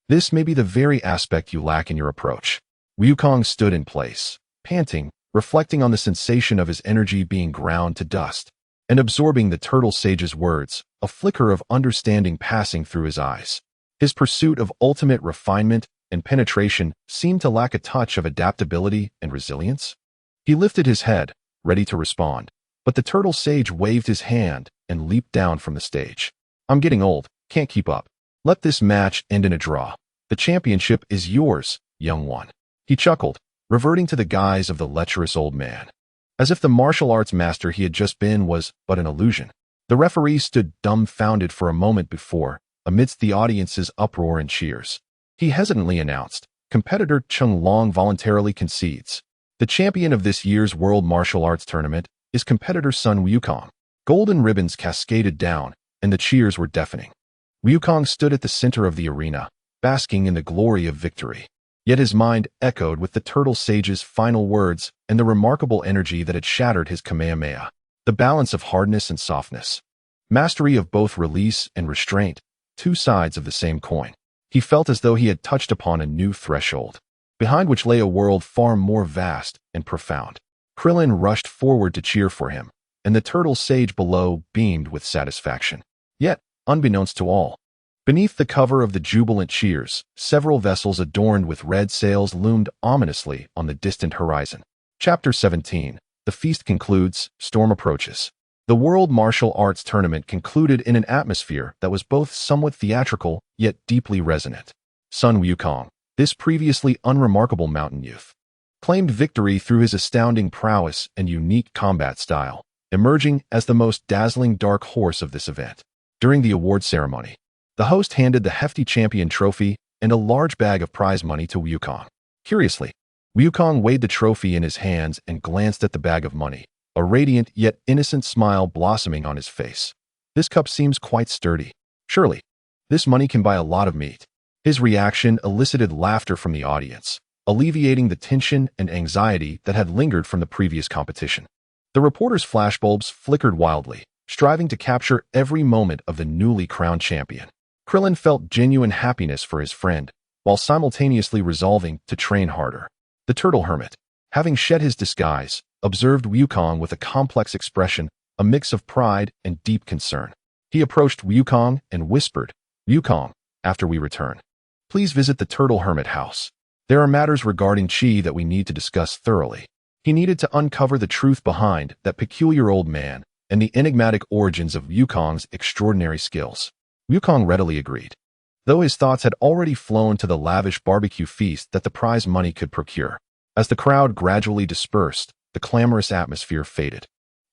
Speaker 1: This may be the very aspect you lack in your approach. Wukong stood in place, panting, reflecting on the sensation of his energy being ground to dust, and absorbing the turtle sage's words, a flicker of understanding passing through his eyes. His pursuit of ultimate refinement and penetration seemed to lack a touch of adaptability and resilience. He lifted his head, ready to respond, but the turtle sage waved his hand and leaped down from the stage. I'm getting old, can't keep up. Let this match end in a draw. The championship is yours, young one. He chuckled, reverting to the guise of the lecherous old man. As if the martial arts master he had just been was but an illusion. The referee stood dumbfounded for a moment before, amidst the audience's uproar and cheers. He hesitantly announced, competitor Chung Long voluntarily concedes. The champion of this year's World Martial Arts Tournament is competitor Sun Wukong. Golden ribbons cascaded down, and the cheers were deafening. Wukong stood at the center of the arena, basking in the glory of victory. Yet his mind echoed with the turtle sage's final words and the remarkable energy that had shattered his Kamehameha. The balance of hardness and softness. Mastery of both release and restraint, two sides of the same coin. He felt as though he had touched upon a new threshold, behind which lay a world far more vast and profound. Krillin rushed forward to cheer for him, and the turtle sage below beamed with satisfaction. Yet, unbeknownst to all, beneath the cover of the jubilant cheers, several vessels adorned with red sails loomed ominously on the distant horizon. Chapter 17. The feast concludes, storm approaches. The World Martial Arts Tournament concluded in an atmosphere that was both somewhat theatrical, yet deeply resonant. Sun Wukong, this previously unremarkable mountain youth, claimed victory through his astounding prowess and unique combat style, emerging as the most dazzling dark horse of this event. During the award ceremony, the host handed the hefty champion trophy and a large bag of prize money to Wukong. Curiously, Wukong weighed the trophy in his hands and glanced at the bag of money, a radiant yet innocent smile blossoming on his face. This cup seems quite sturdy. Surely, this money can buy a lot of meat. His reaction elicited laughter from the audience, alleviating the tension and anxiety that had lingered from the previous competition. The reporters' flashbulbs flickered wildly, striving to capture every moment of the newly crowned champion. Krillin felt genuine happiness for his friend, while simultaneously resolving to train harder. The turtle hermit, having shed his disguise, observed Wukong with a complex expression, a mix of pride and deep concern. He approached Wukong and whispered, "Wukong, after we return, please visit the Turtle Hermit house. There are matters regarding Qi that we need to discuss thoroughly." He needed to uncover the truth behind that peculiar old man and the enigmatic origins of Wukong's extraordinary skills. Wukong readily agreed, though his thoughts had already flown to the lavish barbecue feast that the prize money could procure. As the crowd gradually dispersed, the clamorous atmosphere faded,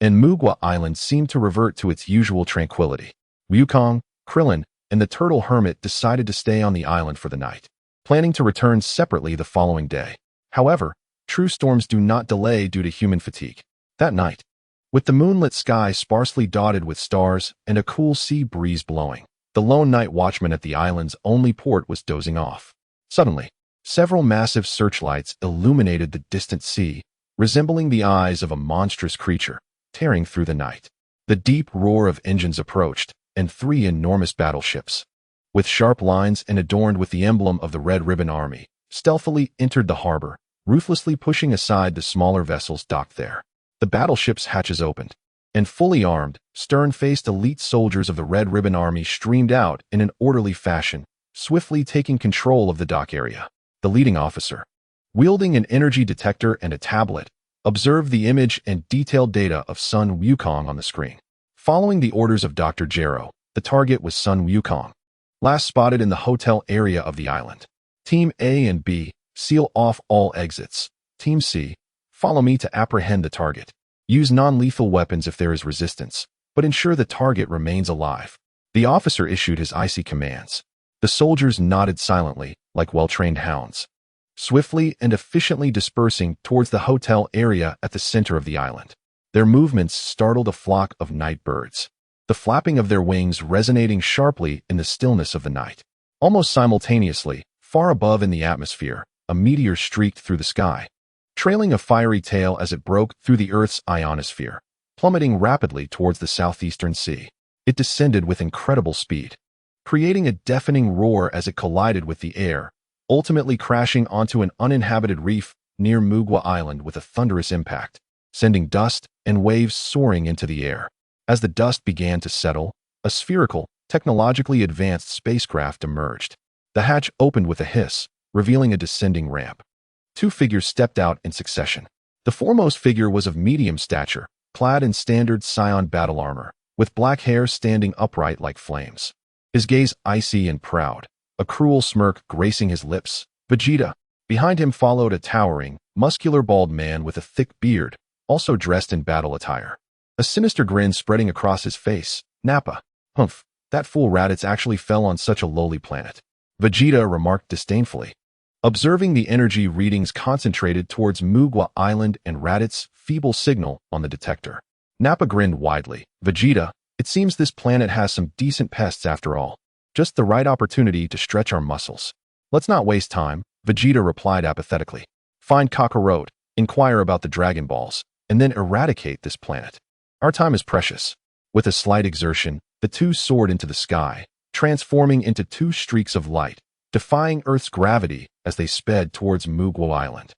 Speaker 1: and Muba Island seemed to revert to its usual tranquility. Wukong, Krillin, and the Turtle Hermit decided to stay on the island for the night, planning to return separately the following day. However, true storms do not delay due to human fatigue. That night, with the moonlit sky sparsely dotted with stars and a cool sea breeze blowing, the lone night watchman at the island's only port was dozing off. Suddenly, several massive searchlights illuminated the distant sea, resembling the eyes of a monstrous creature, tearing through the night. The deep roar of engines approached, and 3 enormous battleships, with sharp lines and adorned with the emblem of the Red Ribbon Army, stealthily entered the harbor, ruthlessly pushing aside the smaller vessels docked there. The battleship's hatches opened, and fully armed, stern-faced elite soldiers of the Red Ribbon Army streamed out in an orderly fashion, swiftly taking control of the dock area. The leading officer, wielding an energy detector and a tablet, observed the image and detailed data of Sun Wukong on the screen. Following the orders of Dr. Jero, the target was Sun Wukong, last spotted in the hotel area of the island. Team A and B, seal off all exits. Team C, follow me to apprehend the target. Use non-lethal weapons if there is resistance, but ensure the target remains alive. The officer issued his icy commands. The soldiers nodded silently, like well-trained hounds, swiftly and efficiently dispersing towards the hotel area at the center of the island. Their movements startled a flock of night birds, the flapping of their wings resonating sharply in the stillness of the night. Almost simultaneously, far above in the atmosphere, a meteor streaked through the sky, trailing a fiery tail as it broke through the Earth's ionosphere, plummeting rapidly towards the southeastern sea. It descended with incredible speed, creating a deafening roar as it collided with the air, ultimately crashing onto an uninhabited reef near Muba Island with a thunderous impact, sending dust and waves soaring into the air. As the dust began to settle, a spherical, technologically advanced spacecraft emerged. The hatch opened with a hiss, revealing a descending ramp. 2 figures stepped out in succession. The foremost figure was of medium stature, clad in standard Scion battle armor, with black hair standing upright like flames. His gaze icy and proud, a cruel smirk gracing his lips. Vegeta. Behind him followed a towering, muscular bald man with a thick beard, also dressed in battle attire, a sinister grin spreading across his face. Nappa. Humph, that fool Raditz actually fell on such a lowly planet, Vegeta remarked disdainfully, observing the energy readings concentrated towards Muba Island and Raditz's feeble signal on the detector. Nappa grinned widely. Vegeta, it seems this planet has some decent pests after all. Just the right opportunity to stretch our muscles. Let's not waste time, Vegeta replied apathetically. Find Kakarot, inquire about the Dragon Balls, and then eradicate this planet. Our time is precious. With a slight exertion, the 2 soared into the sky, transforming into 2 streaks of light, defying Earth's gravity as they sped towards Muba Island,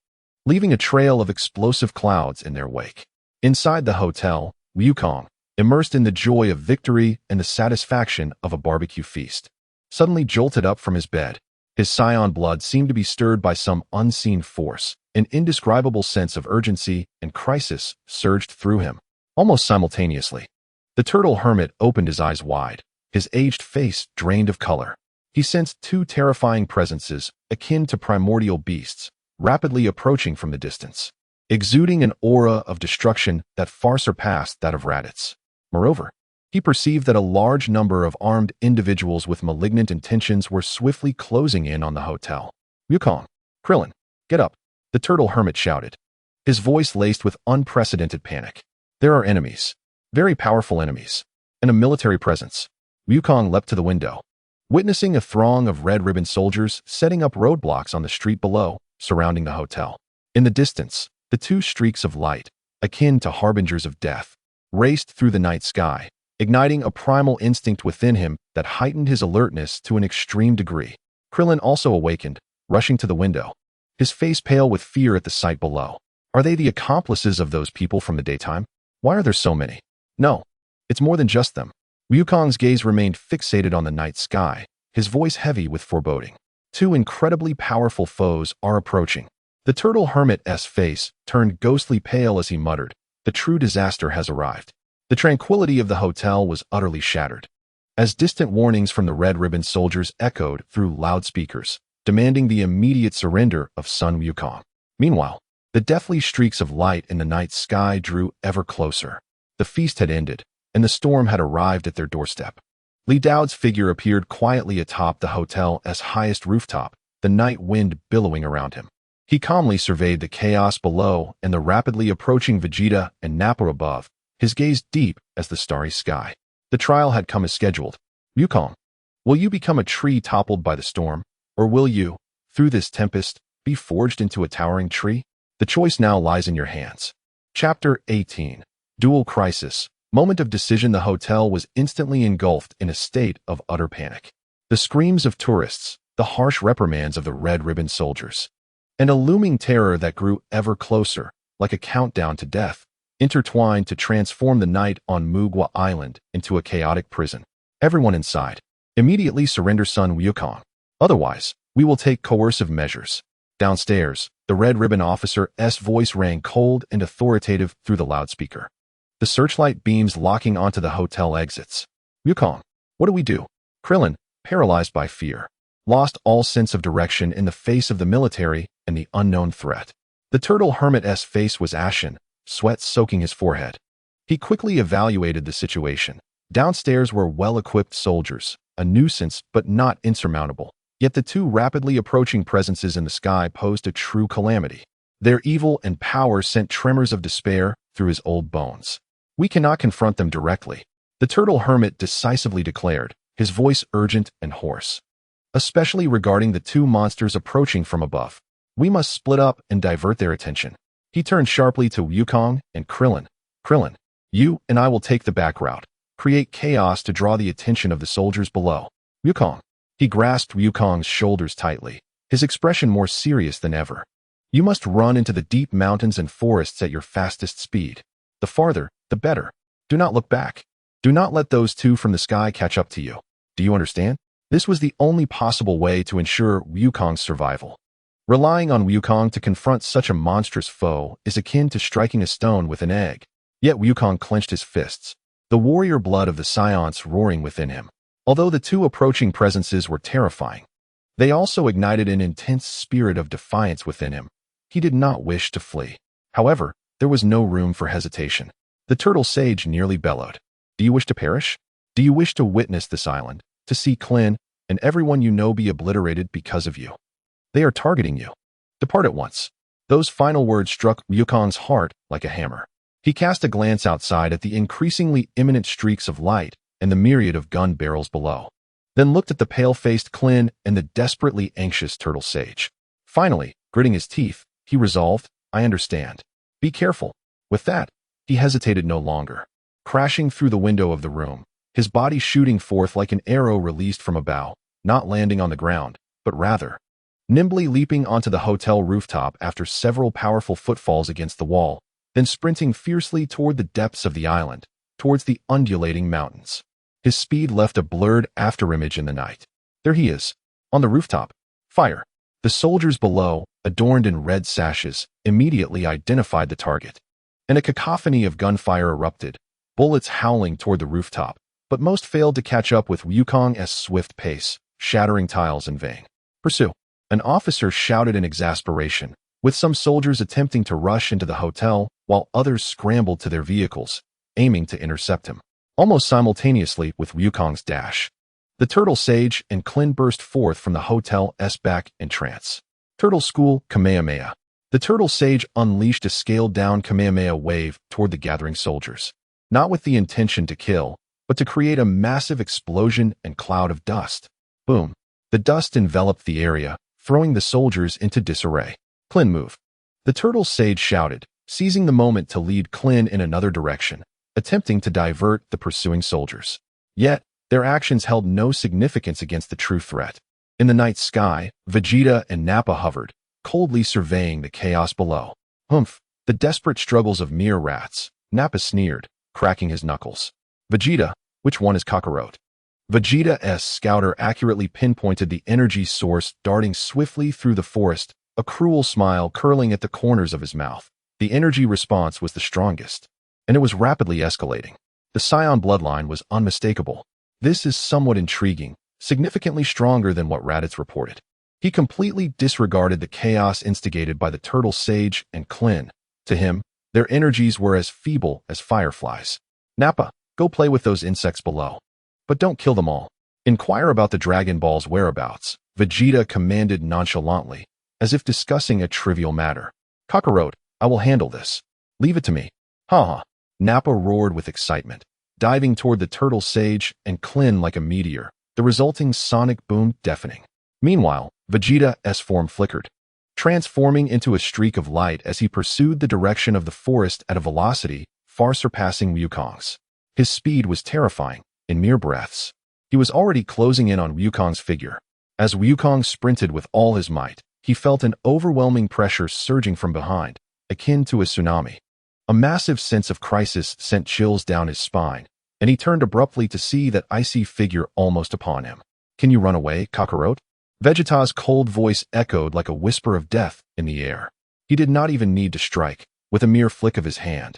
Speaker 1: leaving a trail of explosive clouds in their wake. Inside the hotel, Wukong, immersed in the joy of victory and the satisfaction of a barbecue feast, suddenly jolted up from his bed. His Scion blood seemed to be stirred by some unseen force. An indescribable sense of urgency and crisis surged through him. Almost simultaneously, the Turtle Hermit opened his eyes wide, his aged face drained of color. He sensed 2 terrifying presences, akin to primordial beasts, rapidly approaching from the distance, exuding an aura of destruction that far surpassed that of Raditz. Moreover, he perceived that a large number of armed individuals with malignant intentions were swiftly closing in on the hotel. Wukong, Krillin, get up, the Turtle Hermit shouted, his voice laced with unprecedented panic. There are enemies, very powerful enemies, and a military presence. Wukong leapt to the window, witnessing a throng of Red Ribbon soldiers setting up roadblocks on the street below, surrounding the hotel. In the distance, the 2 streaks of light, akin to harbingers of death, raced through the night sky, igniting a primal instinct within him that heightened his alertness to an extreme degree. Krillin also awakened, rushing to the window, his face pale with fear at the sight below. Are they the accomplices of those people from the daytime? Why are there so many? No, it's more than just them. Wukong's gaze remained fixated on the night sky, his voice heavy with foreboding. Two incredibly powerful foes are approaching. The turtle hermit's face turned ghostly pale as he muttered, "The true disaster has arrived." The tranquility of the hotel was utterly shattered, as distant warnings from the red-ribbon soldiers echoed through loudspeakers, demanding the immediate surrender of Sun Wukong. Meanwhile, the deathly streaks of light in the night sky drew ever closer. The feast had ended, and the storm had arrived at their doorstep. Li Dao's figure appeared quietly atop the hotel's highest rooftop, the night wind billowing around him. He calmly surveyed the chaos below and the rapidly approaching Vegeta and Nappa above, his gaze deep as the starry sky. The trial had come as scheduled. Wukong, will you become a tree toppled by the storm, or will you, through this tempest, be forged into a towering tree? The choice now lies in your hands. Chapter 18. Dual Crisis. Moment of decision. The hotel was instantly engulfed in a state of utter panic. The screams of tourists, the harsh reprimands of the red-ribbon soldiers, and a looming terror that grew ever closer, like a countdown to death, intertwined to transform the night on Muba Island into a chaotic prison. Everyone inside, immediately surrender Sun Wukong. Otherwise, we will take coercive measures. Downstairs, the red-ribbon officer's voice rang cold and authoritative through the loudspeaker. The searchlight beams locking onto the hotel exits. Wukong, what do we do? Krillin, paralyzed by fear, lost all sense of direction in the face of the military and the unknown threat. The turtle hermit's face was ashen, sweat soaking his forehead. He quickly evaluated the situation. Downstairs were well-equipped soldiers, a nuisance but not insurmountable. Yet the two rapidly approaching presences in the sky posed a true calamity. Their evil and power sent tremors of despair through his old bones. We cannot confront them directly, the turtle hermit decisively declared, his voice urgent and hoarse. Especially regarding the two monsters approaching from above. We must split up and divert their attention. He turned sharply to Wukong and Krillin. Krillin, you and I will take the back route. Create chaos to draw the attention of the soldiers below. Wukong. He grasped Wukong's shoulders tightly, his expression more serious than ever. You must run into the deep mountains and forests at your fastest speed. The farther, the better. Do not look back. Do not let those two from the sky catch up to you. Do you understand? This was the only possible way to ensure Wukong's survival. Relying on Wukong to confront such a monstrous foe is akin to striking a stone with an egg. Yet Wukong clenched his fists, the warrior blood of the Scions roaring within him. Although the two approaching presences were terrifying, they also ignited an intense spirit of defiance within him. He did not wish to flee. However, there was no room for hesitation. The turtle sage nearly bellowed. Do you wish to perish? Do you wish to witness this island, to see Klin and everyone you know be obliterated because of you? They are targeting you. Depart at once. Those final words struck Wukong's heart like a hammer. He cast a glance outside at the increasingly imminent streaks of light and the myriad of gun barrels below, then looked at the pale-faced Klin and the desperately anxious turtle sage. Finally, gritting his teeth, he resolved, I understand. Be careful. With that, he hesitated no longer. Crashing through the window of the room, his body shooting forth like an arrow released from a bow, not landing on the ground, but rather nimbly leaping onto the hotel rooftop after several powerful footfalls against the wall, then sprinting fiercely toward the depths of the island, towards the undulating mountains. His speed left a blurred afterimage in the night. There he is, on the rooftop. Fire. The soldiers below, adorned in red sashes, immediately identified the target. And a cacophony of gunfire erupted, bullets howling toward the rooftop, but most failed to catch up with Wukong's swift pace, shattering tiles in vain. Pursue. An officer shouted in exasperation, with some soldiers attempting to rush into the hotel while others scrambled to their vehicles, aiming to intercept him. Almost simultaneously with Wukong's dash, the turtle sage and Klin burst forth from the hotel's back in trance. Turtle School Kamehameha. The turtle sage unleashed a scaled-down Kamehameha wave toward the gathering soldiers, not with the intention to kill, but to create a massive explosion and cloud of dust. Boom. The dust enveloped the area, throwing the soldiers into disarray. Klin, move. The turtle sage shouted, seizing the moment to lead Klin in another direction, attempting to divert the pursuing soldiers. Yet, their actions held no significance against the true threat. In the night sky, Vegeta and Nappa hovered, coldly surveying the chaos below. Humph, the desperate struggles of mere rats, Nappa sneered, cracking his knuckles. Vegeta, Which one is Kakarot? Vegeta's scouter accurately pinpointed the energy source darting swiftly through the forest, a cruel smile curling at the corners of his mouth. The energy response was the strongest, and it was rapidly escalating. The Scion bloodline was unmistakable. This is somewhat intriguing, significantly stronger than what Raditz reported. He completely disregarded the chaos instigated by the Turtle Sage and Klin. To him, their energies were as feeble as fireflies. Nappa, go play with those insects below. But don't kill them all. Inquire about the Dragon Ball's whereabouts, Vegeta commanded nonchalantly, as if discussing a trivial matter. Kakarot, I will handle this. Leave it to me. Ha. Nappa roared with excitement, diving toward the Turtle Sage and Klin like a meteor, the resulting sonic boom deafening. Meanwhile, Vegeta's form flickered, transforming into a streak of light as he pursued the direction of the forest at a velocity far surpassing Wukong's. His speed was terrifying. In mere breaths, he was already closing in on Wukong's figure. As Wukong sprinted with all his might, he felt an overwhelming pressure surging from behind, akin to a tsunami. A massive sense of crisis sent chills down his spine, and he turned abruptly to see that icy figure almost upon him. Can you run away, Kakarot? Vegeta's cold voice echoed like a whisper of death in the air. He did not even need to strike, with a mere flick of his hand.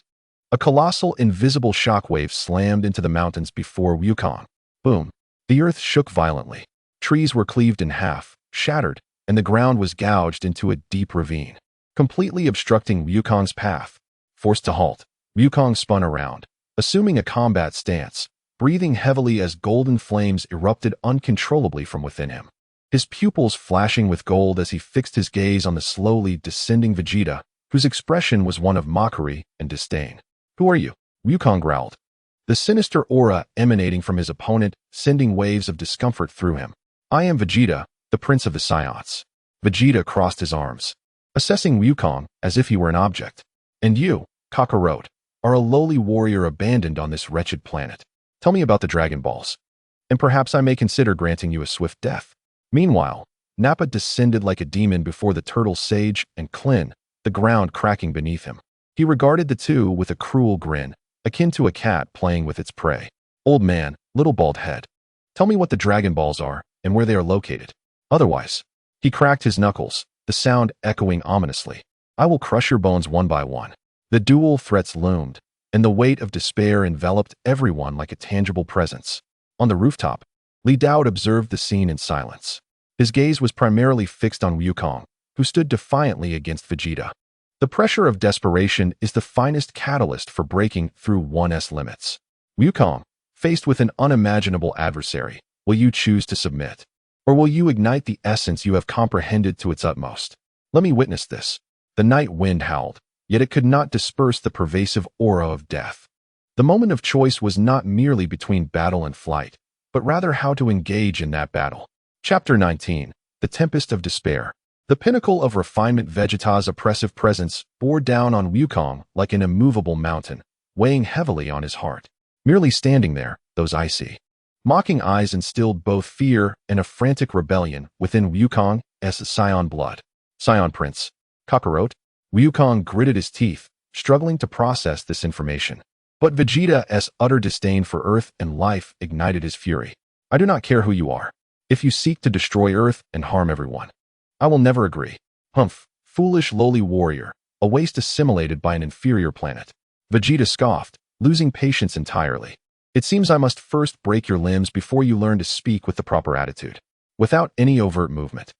Speaker 1: A colossal invisible shockwave slammed into the mountains before Wukong. Boom. The earth shook violently. Trees were cleaved in half, shattered, and the ground was gouged into a deep ravine, completely obstructing Wukong's path. Forced to halt, Wukong spun around, assuming a combat stance, breathing heavily as golden flames erupted uncontrollably from within him. His pupils flashing with gold as he fixed his gaze on the slowly descending Vegeta, whose expression was one of mockery and disdain. Who are you? Wukong growled, the sinister aura emanating from his opponent sending waves of discomfort through him. I am Vegeta, the Prince of the Scions. Vegeta crossed his arms, assessing Wukong as if he were an object. And you, Kakarot, are a lowly warrior abandoned on this wretched planet. Tell me about the Dragon Balls, and perhaps I may consider granting you a swift death. Meanwhile, Nappa descended like a demon before the Turtle Sage and Klin, the ground cracking beneath him. He regarded the two with a cruel grin, akin to a cat playing with its prey. Old man, little bald head. Tell me what the Dragon Balls are and where they are located. Otherwise, he cracked his knuckles, the sound echoing ominously. I will crush your bones one by one. The dual threats loomed, and the weight of despair enveloped everyone like a tangible presence. On the rooftop, Li Daoud observed the scene in silence. His gaze was primarily fixed on Wukong, who stood defiantly against Vegeta. The pressure of desperation is the finest catalyst for breaking through one's limits. Wukong, faced with an unimaginable adversary, will you choose to submit? Or will you ignite the essence you have comprehended to its utmost? Let me witness this. The night wind howled, yet it could not disperse the pervasive aura of death. The moment of choice was not merely between battle and flight, but rather how to engage in that battle. Chapter 19. The Tempest of Despair. The pinnacle of refinement Vegeta's oppressive presence bore down on Wukong like an immovable mountain, weighing heavily on his heart. Merely standing there, those icy, mocking eyes instilled both fear and a frantic rebellion within Wukong's Scion blood. Scion Prince. Kakarot. Wukong gritted his teeth, struggling to process this information. But Vegeta's utter disdain for Earth and life ignited his fury. I do not care who you are. If you seek to destroy Earth and harm everyone, I will never agree. Humph, foolish lowly warrior, a waste assimilated by an inferior planet. Vegeta scoffed, losing patience entirely. It seems I must first break your limbs before you learn to speak with the proper attitude. Without any overt movement,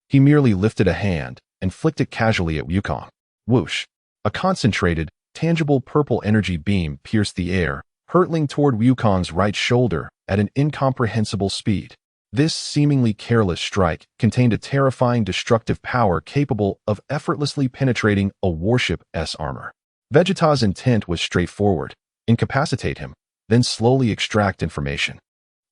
Speaker 1: he merely lifted a hand and flicked it casually at Wukong. Whoosh! A concentrated, tangible purple energy beam pierced the air, hurtling toward Wukong's right shoulder at an incomprehensible speed. This seemingly careless strike contained a terrifying destructive power capable of effortlessly penetrating a warship's armor. Vegeta's intent was straightforward: incapacitate him, then slowly extract information.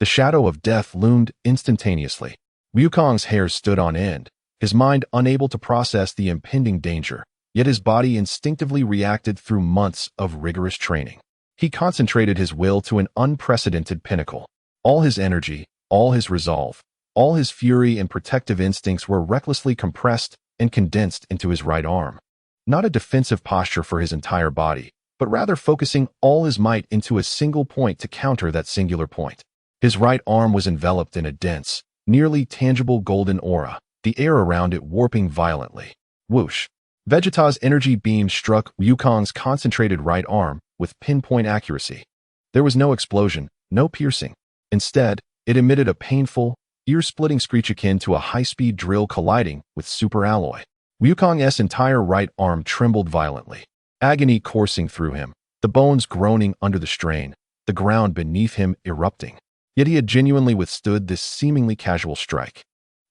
Speaker 1: The shadow of death loomed instantaneously. Wukong's hair stood on end, his mind unable to process the impending danger, yet his body instinctively reacted through months of rigorous training. He concentrated his will to an unprecedented pinnacle. All his energy, all his resolve, all his fury and protective instincts were recklessly compressed and condensed into his right arm. Not a defensive posture for his entire body, but rather focusing all his might into a single point to counter that singular point. His right arm was enveloped in a dense, nearly tangible golden aura, the air around it warping violently. Whoosh! Vegeta's energy beam struck Wukong's concentrated right arm with pinpoint accuracy. There was no explosion, no piercing. Instead, it emitted a painful, ear-splitting screech akin to a high-speed drill colliding with superalloy. Wukong's entire right arm trembled violently, agony coursing through him, the bones groaning under the strain, the ground beneath him erupting. Yet he had genuinely withstood this seemingly casual strike.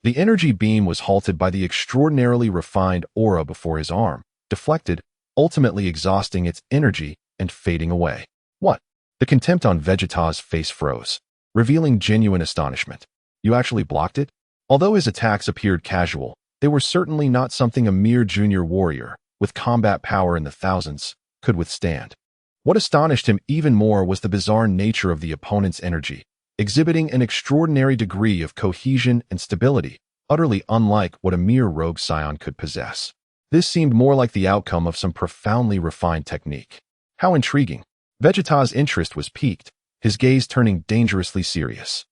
Speaker 1: The energy beam was halted by the extraordinarily refined aura before his arm, deflected, ultimately exhausting its energy and fading away. What? The contempt on Vegeta's face froze, revealing genuine astonishment. You actually blocked it? Although his attacks appeared casual, they were certainly not something a mere junior warrior, with combat power in the thousands, could withstand. What astonished him even more was the bizarre nature of the opponent's energy, exhibiting an extraordinary degree of cohesion and stability, utterly unlike what a mere rogue scion could possess. This seemed more like the outcome of some profoundly refined technique. How intriguing. Vegeta's interest was piqued, his gaze turning dangerously serious.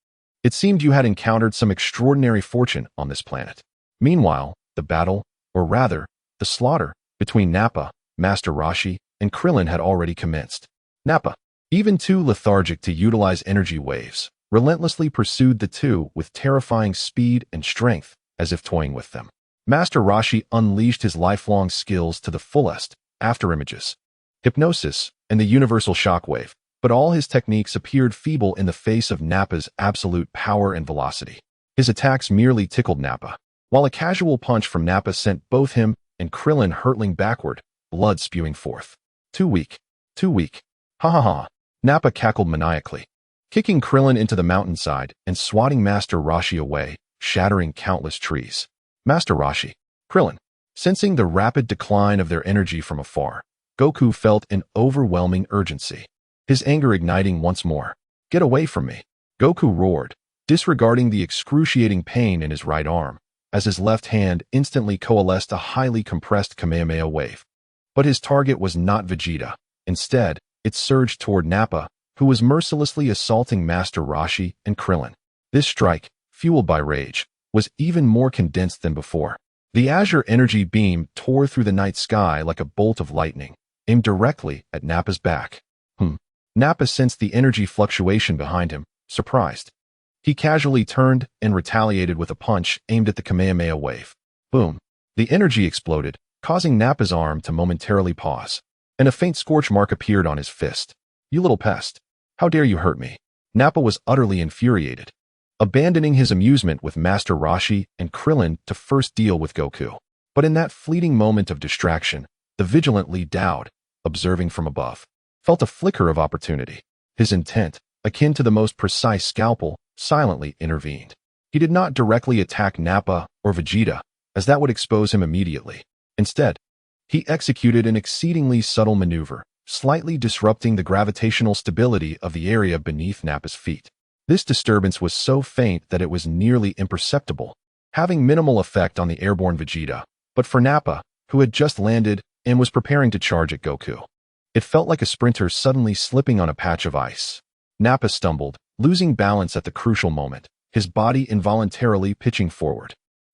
Speaker 1: It seemed you had encountered some extraordinary fortune on this planet. Meanwhile, the battle, or rather, the slaughter, between Nappa, Master Roshi, and Krillin had already commenced. Nappa, even too lethargic to utilize energy waves, relentlessly pursued the two with terrifying speed and strength, as if toying with them. Master Roshi unleashed his lifelong skills to the fullest, afterimages, hypnosis, and the universal shockwave, but all his techniques appeared feeble in the face of Nappa's absolute power and velocity. His attacks merely tickled Nappa, while a casual punch from Nappa sent both him and Krillin hurtling backward, blood spewing forth. Too weak. Too weak. Ha ha ha. Nappa cackled maniacally, kicking Krillin into the mountainside and swatting Master Roshi away, shattering countless trees. Master Roshi, Krillin. Sensing the rapid decline of their energy from afar, Goku felt an overwhelming urgency, his anger igniting once more. Get away from me, Goku roared, disregarding the excruciating pain in his right arm, as his left hand instantly coalesced a highly compressed Kamehameha wave. But his target was not Vegeta. Instead, it surged toward Nappa, who was mercilessly assaulting Master Roshi and Krillin. This strike, fueled by rage, was even more condensed than before. The azure energy beam tore through the night sky like a bolt of lightning, aimed directly at Nappa's back. Nappa sensed the energy fluctuation behind him, surprised. He casually turned and retaliated with a punch aimed at the Kamehameha wave. Boom. The energy exploded, causing Nappa's arm to momentarily pause, and a faint scorch mark appeared on his fist. You little pest. How dare you hurt me? Nappa was utterly infuriated, abandoning his amusement with Master Roshi and Krillin to first deal with Goku. But in that fleeting moment of distraction, the vigilantly Dowd, observing from above, felt a flicker of opportunity. His intent, akin to the most precise scalpel, silently intervened. He did not directly attack Nappa or Vegeta, as that would expose him immediately. Instead, he executed an exceedingly subtle maneuver, slightly disrupting the gravitational stability of the area beneath Nappa's feet. This disturbance was so faint that it was nearly imperceptible, having minimal effect on the airborne Vegeta, but for Nappa, who had just landed and was preparing to charge at Goku, it felt like a sprinter suddenly slipping on a patch of ice. Nappa stumbled, losing balance at the crucial moment, his body involuntarily pitching forward.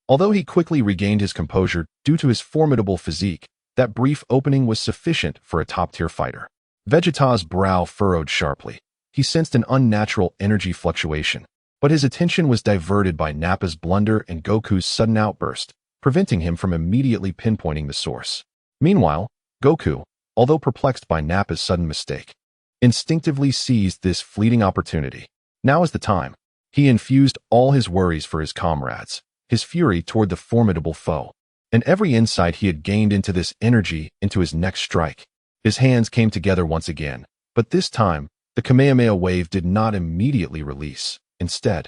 Speaker 1: Although he quickly regained his composure due to his formidable physique, that brief opening was sufficient for a top-tier fighter. Vegeta's brow furrowed sharply. He sensed an unnatural energy fluctuation, but his attention was diverted by Nappa's blunder and Goku's sudden outburst, preventing him from immediately pinpointing the source. Meanwhile, Goku, although perplexed by Nappa's sudden mistake, instinctively seized this fleeting opportunity. Now is the time. He infused all his worries for his comrades, his fury toward the formidable foe, and every insight he had gained into this energy into his next strike. His hands came together once again, but this time, the Kamehameha wave did not immediately release. Instead,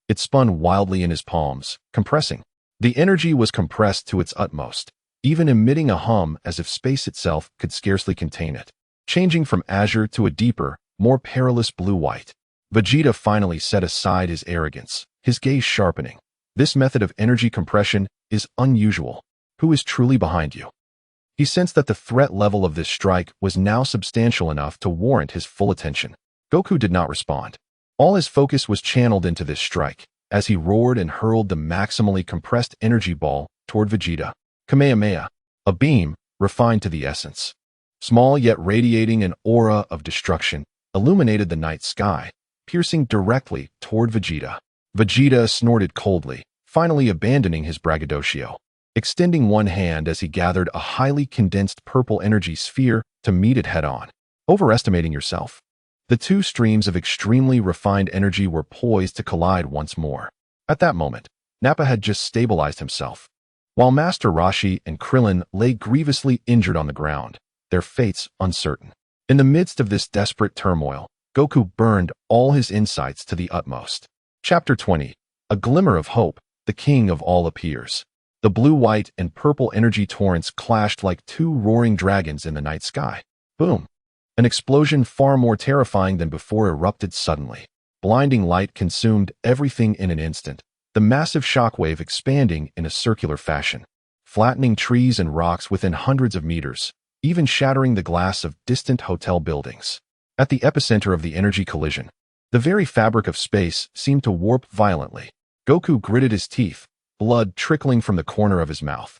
Speaker 1: it spun wildly in his palms, compressing. The energy was compressed to its utmost, even emitting a hum as if space itself could scarcely contain it, changing from azure to a deeper, more perilous blue-white. Vegeta finally set aside his arrogance, his gaze sharpening. This method of energy compression is unusual. Who is truly behind you? He sensed that the threat level of this strike was now substantial enough to warrant his full attention. Goku did not respond. All his focus was channeled into this strike, as he roared and hurled the maximally compressed energy ball toward Vegeta. Kamehameha, a beam, refined to the essence. Small yet radiating an aura of destruction, illuminated the night sky, piercing directly toward Vegeta. Vegeta snorted coldly, finally abandoning his braggadocio, extending one hand as he gathered a highly condensed purple energy sphere to meet it head-on. Overestimating yourself. The two streams of extremely refined energy were poised to collide once more. At that moment, Nappa had just stabilized himself, while Master Roshi and Krillin lay grievously injured on the ground, their fates uncertain. In the midst of this desperate turmoil, Goku burned all his insights to the utmost. Chapter 20. A glimmer of hope, the king of all appears. The blue, white, and purple energy torrents clashed like two roaring dragons in the night sky. Boom! An explosion far more terrifying than before erupted suddenly. Blinding light consumed everything in an instant, the massive shockwave expanding in a circular fashion, flattening trees and rocks within hundreds of meters, even shattering the glass of distant hotel buildings. At the epicenter of the energy collision, the very fabric of space seemed to warp violently. Goku gritted his teeth, blood trickling from the corner of his mouth,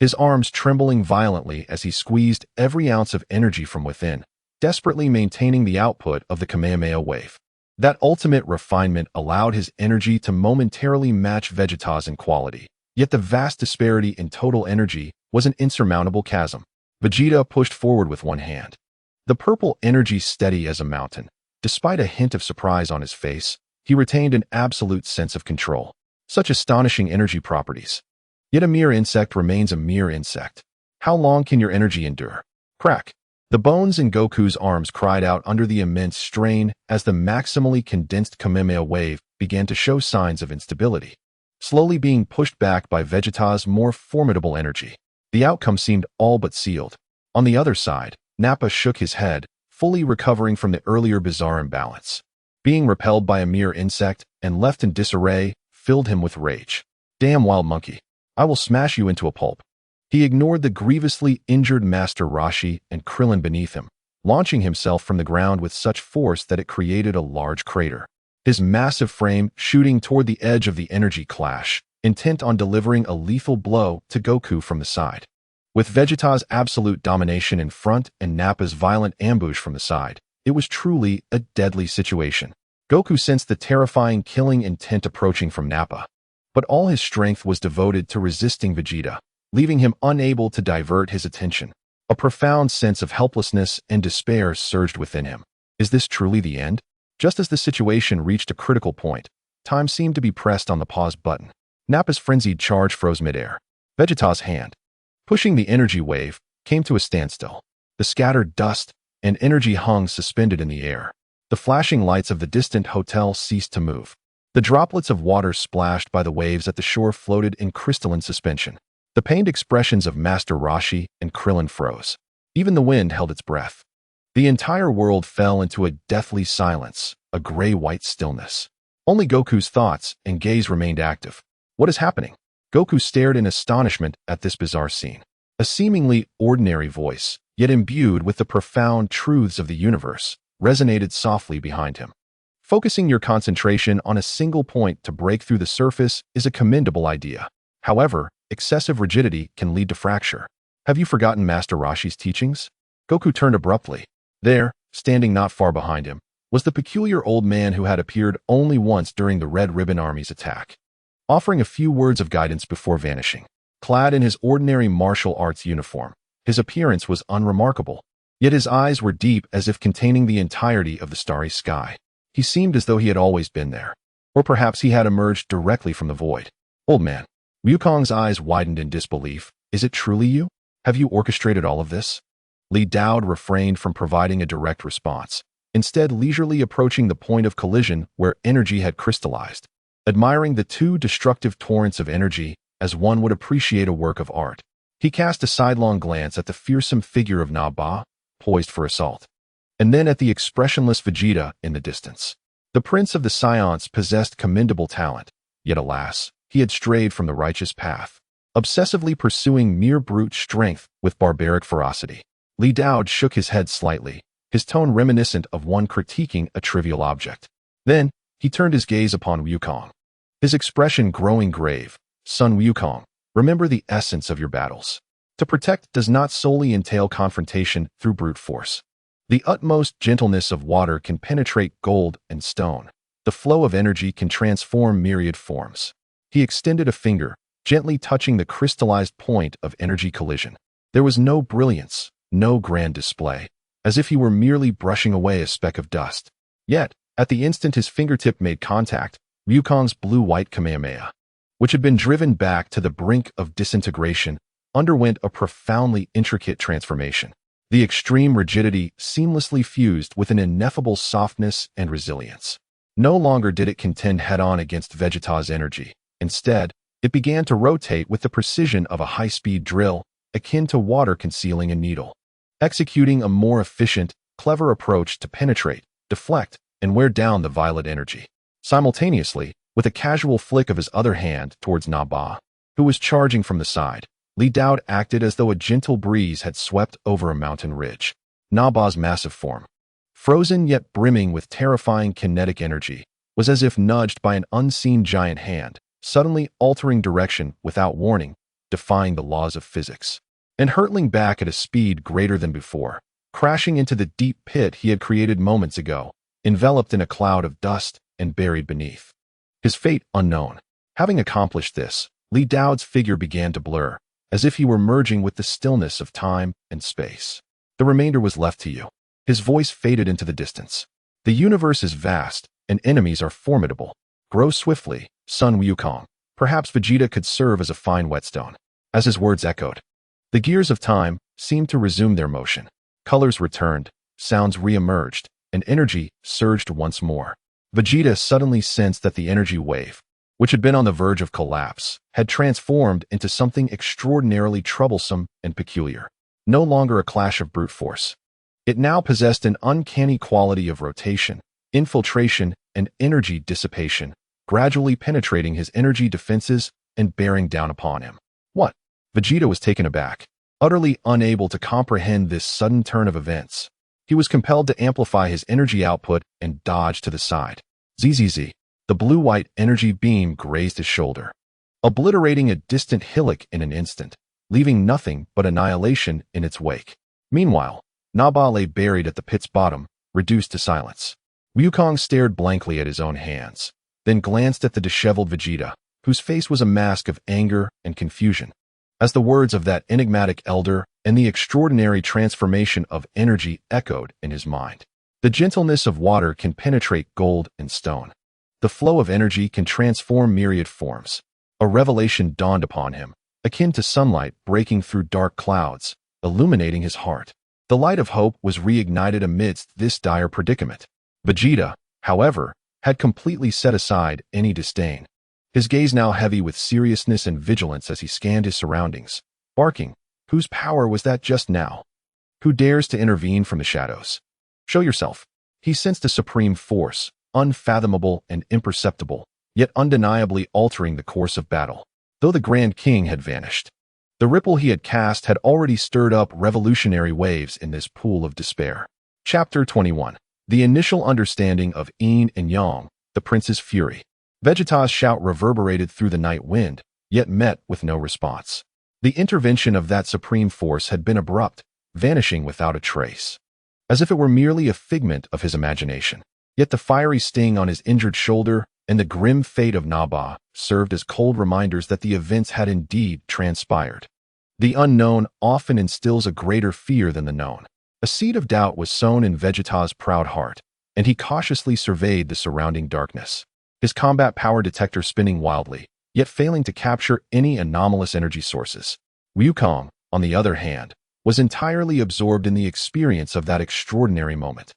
Speaker 1: his arms trembling violently as he squeezed every ounce of energy from within, desperately maintaining the output of the Kamehameha wave. That ultimate refinement allowed his energy to momentarily match Vegeta's in quality, yet the vast disparity in total energy was an insurmountable chasm. Vegeta pushed forward with one hand, the purple energy steady as a mountain. Despite a hint of surprise on his face, he retained an absolute sense of control. Such astonishing energy properties. Yet a mere insect remains a mere insect. How long can your energy endure? Crack! The bones in Goku's arms cried out under the immense strain as the maximally condensed Kamehameha wave began to show signs of instability, slowly being pushed back by Vegeta's more formidable energy. The outcome seemed all but sealed. On the other side, Nappa shook his head, fully recovering from the earlier bizarre imbalance. Being repelled by a mere insect and left in disarray filled him with rage. Damn wild monkey. I will smash you into a pulp. He ignored the grievously injured Master Roshi and Krillin beneath him, launching himself from the ground with such force that it created a large crater. His massive frame shooting toward the edge of the energy clash, intent on delivering a lethal blow to Goku from the side. With Vegeta's absolute domination in front and Nappa's violent ambush from the side, it was truly a deadly situation. Goku sensed the terrifying killing intent approaching from Nappa, but all his strength was devoted to resisting Vegeta, leaving him unable to divert his attention. A profound sense of helplessness and despair surged within him. Is this truly the end? Just as the situation reached a critical point, time seemed to be pressed on the pause button. Nappa's frenzied charge froze midair. Vegeta's hand, pushing the energy wave, came to a standstill. The scattered dust and energy hung suspended in the air. The flashing lights of the distant hotel ceased to move. The droplets of water splashed by the waves at the shore floated in crystalline suspension. The pained expressions of Master Roshi and Krillin froze. Even the wind held its breath. The entire world fell into a deathly silence, a gray-white stillness. Only Goku's thoughts and gaze remained active. What is happening? Goku stared in astonishment at this bizarre scene. A seemingly ordinary voice, yet imbued with the profound truths of the universe, resonated softly behind him. Focusing your concentration on a single point to break through the surface is a commendable idea. However, excessive rigidity can lead to fracture. Have you forgotten Master Roshi's teachings? Goku turned abruptly. There, standing not far behind him, was the peculiar old man who had appeared only once during the Red Ribbon Army's attack, offering a few words of guidance before vanishing. Clad in his ordinary martial arts uniform, his appearance was unremarkable, yet his eyes were deep as if containing the entirety of the starry sky. He seemed as though he had always been there, or perhaps he had emerged directly from the void. Old man. Wukong's eyes widened in disbelief. Is it truly you? Have you orchestrated all of this? Li Dowd refrained from providing a direct response, instead leisurely approaching the point of collision where energy had crystallized, admiring the two destructive torrents of energy as one would appreciate a work of art. He cast a sidelong glance at the fearsome figure of Ba, poised for assault, and then at the expressionless Vegeta in the distance. The Prince of the Scions possessed commendable talent, yet alas, he had strayed from the righteous path. obsessively pursuing mere brute strength with barbaric ferocity. Li Dao shook his head slightly, his tone reminiscent of one critiquing a trivial object. Then, he turned his gaze upon Wukong, his expression growing grave. Son Wukong, remember the essence of your battles. To protect does not solely entail confrontation through brute force. The utmost gentleness of water can penetrate gold and stone. The flow of energy can transform myriad forms. He extended a finger, gently touching the crystallized point of energy collision. There was no brilliance, no grand display, as if he were merely brushing away a speck of dust. Yet, at the instant his fingertip made contact, Wukong's blue-white Kamehameha, which had been driven back to the brink of disintegration, underwent a profoundly intricate transformation. The extreme rigidity seamlessly fused with an ineffable softness and resilience. No longer did it contend head-on against Vegeta's energy. Instead, it began to rotate with the precision of a high-speed drill, akin to water concealing a needle, executing a more efficient, clever approach to penetrate, deflect, and wear down the violet energy. Simultaneously, with a casual flick of his other hand towards Muba, who was charging from the side, Li Dao acted as though a gentle breeze had swept over a mountain ridge. Muba's massive form, frozen yet brimming with terrifying kinetic energy, was as if nudged by an unseen giant hand, suddenly altering direction without warning, defying the laws of physics, and hurtling back at a speed greater than before, crashing into the deep pit he had created moments ago, enveloped in a cloud of dust and buried beneath. His fate unknown. Having accomplished this, Li Dao's figure began to blur, as if he were merging with the stillness of time and space. The remainder was left to you. His voice faded into the distance. The universe is vast, and enemies are formidable. Grow swiftly, son Wukong. Perhaps Vegeta could serve as a fine whetstone. As his words echoed, the gears of time seemed to resume their motion. Colors returned, sounds re-emerged, and energy surged once more. Vegeta suddenly sensed that the energy wave, which had been on the verge of collapse, had transformed into something extraordinarily troublesome and peculiar. No longer a clash of brute force. It now possessed an uncanny quality of rotation, infiltration, and energy dissipation, gradually penetrating his energy defenses and bearing down upon him. What? Vegeta was taken aback, utterly unable to comprehend this sudden turn of events. He was compelled to amplify his energy output and dodge to the side. Zzz. The blue-white energy beam grazed his shoulder, obliterating a distant hillock in an instant, leaving nothing but annihilation in its wake. Meanwhile, Muba lay buried at the pit's bottom, reduced to silence. Wukong stared blankly at his own hands, then glanced at the disheveled Vegeta, whose face was a mask of anger and confusion, as the words of that enigmatic elder and the extraordinary transformation of energy echoed in his mind. The gentleness of water can penetrate gold and stone. The flow of energy can transform myriad forms. A revelation dawned upon him, akin to sunlight breaking through dark clouds, illuminating his heart. The light of hope was reignited amidst this dire predicament. Vegeta, however, had completely set aside any disdain. His gaze now heavy with seriousness and vigilance as he scanned his surroundings, barking, "Whose power was that just now? Who dares to intervene from the shadows? Show yourself." He sensed a supreme force, unfathomable and imperceptible, yet undeniably altering the course of battle. Though the Grand King had vanished, the ripple he had cast had already stirred up revolutionary waves in this pool of despair. Chapter 21. The initial understanding of Yin and Yang, the Prince's fury. Vegeta's shout reverberated through the night wind, yet met with no response. The intervention of that supreme force had been abrupt, vanishing without a trace, as if it were merely a figment of his imagination. Yet the fiery sting on his injured shoulder and the grim fate of Muba served as cold reminders that the events had indeed transpired. The unknown often instills a greater fear than the known. A seed of doubt was sown in Vegeta's proud heart, and he cautiously surveyed the surrounding darkness, his combat power detector spinning wildly, yet failing to capture any anomalous energy sources. Wukong, on the other hand, was entirely absorbed in the experience of that extraordinary moment.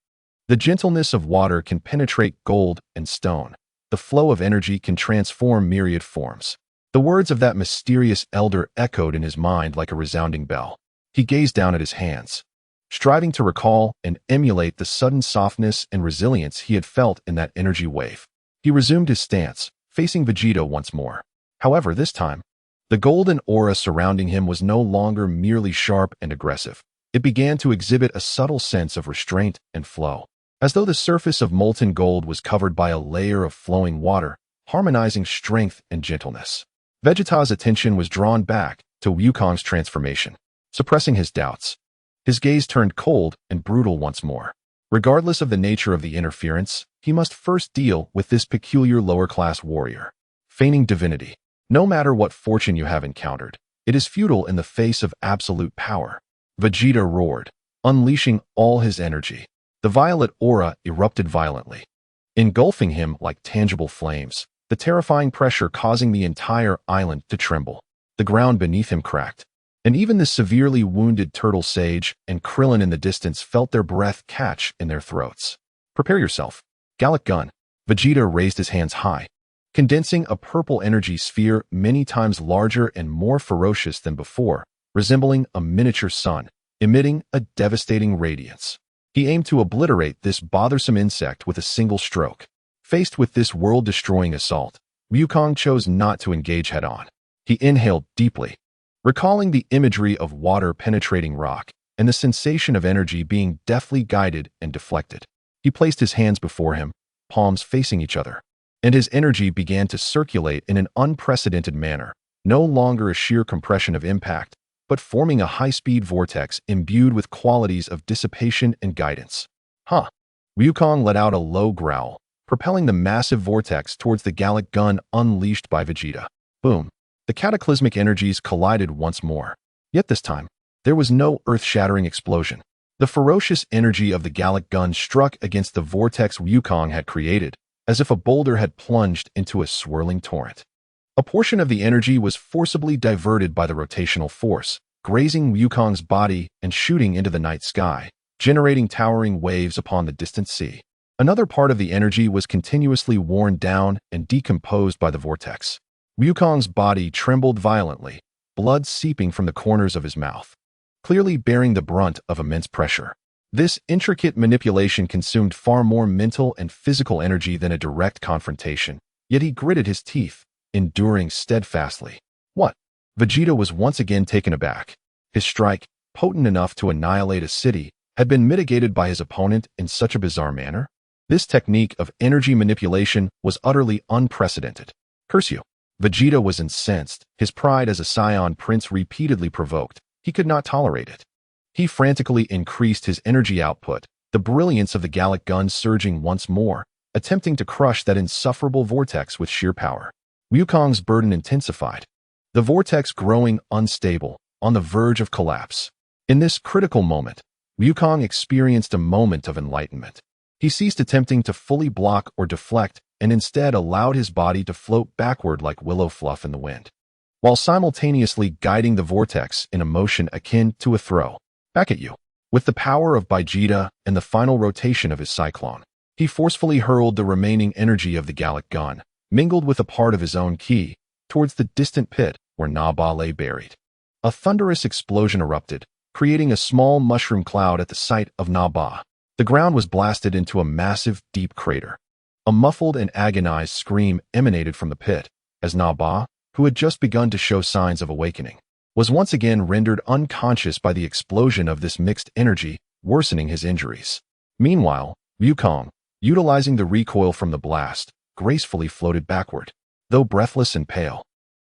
Speaker 1: The gentleness of water can penetrate gold and stone. The flow of energy can transform myriad forms. The words of that mysterious elder echoed in his mind like a resounding bell. He gazed down at his hands, striving to recall and emulate the sudden softness and resilience he had felt in that energy wave. He resumed his stance, facing Vegeta once more. However, this time, The golden aura surrounding him was no longer merely sharp and aggressive. It began to exhibit a subtle sense of restraint and flow, as though the surface of molten gold was covered by a layer of flowing water, harmonizing strength and gentleness. Vegeta's attention was drawn back to Wukong's transformation, suppressing his doubts. His gaze turned cold and brutal once more. Regardless of the nature of the interference, he must first deal with this peculiar lower-class warrior. Feigning divinity. No matter what fortune you have encountered, it is futile in the face of absolute power. Vegeta roared, unleashing all his energy. The violet aura erupted violently, engulfing him like tangible flames, the terrifying pressure causing the entire island to tremble. The ground beneath him cracked, and even the severely wounded turtle sage and Krillin in the distance felt their breath catch in their throats. Prepare yourself. Gallic gun. Vegeta raised his hands high, condensing a purple energy sphere many times larger and more ferocious than before, resembling a miniature sun, emitting a devastating radiance. He aimed to obliterate this bothersome insect with a single stroke. Faced with this world-destroying assault, Wukong chose not to engage head-on. He inhaled deeply, recalling the imagery of water penetrating rock and the sensation of energy being deftly guided and deflected. He placed his hands before him, palms facing each other, and his energy began to circulate in an unprecedented manner, no longer a sheer compression of impact, but forming a high-speed vortex imbued with qualities of dissipation and guidance. Huh. Wukong let out a low growl, propelling the massive vortex towards the Gallic gun unleashed by Vegeta. Boom. The cataclysmic energies collided once more. Yet this time, there was no earth-shattering explosion. The ferocious energy of the Gallic gun struck against the vortex Wukong had created, as if a boulder had plunged into a swirling torrent. A portion of the energy was forcibly diverted by the rotational force, grazing Wukong's body and shooting into the night sky, generating towering waves upon the distant sea. Another part of the energy was continuously worn down and decomposed by the vortex. Wukong's body trembled violently, blood seeping from the corners of his mouth, clearly bearing the brunt of immense pressure. This intricate manipulation consumed far more mental and physical energy than a direct confrontation, yet he gritted his teeth, enduring steadfastly. What? Vegeta was once again taken aback. His strike, potent enough to annihilate a city, had been mitigated by his opponent in such a bizarre manner. This technique of energy manipulation was utterly unprecedented. Curse you. Vegeta was incensed, his pride as a Saiyan prince repeatedly provoked. He could not tolerate it. He frantically increased his energy output, the brilliance of the Gallic gun surging once more, attempting to crush that insufferable vortex with sheer power. Wukong's burden intensified, the vortex growing unstable, on the verge of collapse. In this critical moment, Wukong experienced a moment of enlightenment. He ceased attempting to fully block or deflect and instead allowed his body to float backward like willow fluff in the wind, while simultaneously guiding the vortex in a motion akin to a throw. Back at you. With the power of Vegeta and the final rotation of his cyclone, he forcefully hurled the remaining energy of the Gallic gun, mingled with a part of his own ki, towards the distant pit where Naba lay buried. A thunderous explosion erupted, creating a small mushroom cloud at the site of Naba. The ground was blasted into a massive, deep crater. A muffled and agonized scream emanated from the pit, as Naba, who had just begun to show signs of awakening, was once again rendered unconscious by the explosion of this mixed energy, worsening his injuries. Meanwhile, Wukong, utilizing the recoil from the blast, gracefully floated backward. Though breathless and pale,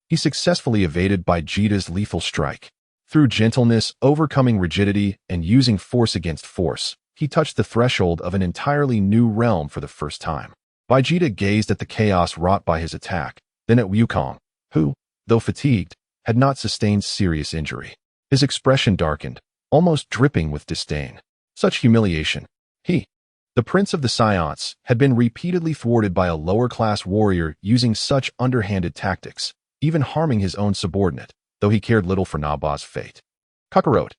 Speaker 1: he successfully evaded Vegeta's lethal strike. Through gentleness, overcoming rigidity, and using force against force, he touched the threshold of an entirely new realm for the first time. Vegeta gazed at the chaos wrought by his attack, then at Wukong, who, though fatigued, had not sustained serious injury. His expression darkened, almost dripping with disdain. Such humiliation. He, the prince of the Saiyans, had been repeatedly thwarted by a lower-class warrior using such underhanded tactics, even harming his own subordinate, though he cared little for Naba's fate. Kakarot.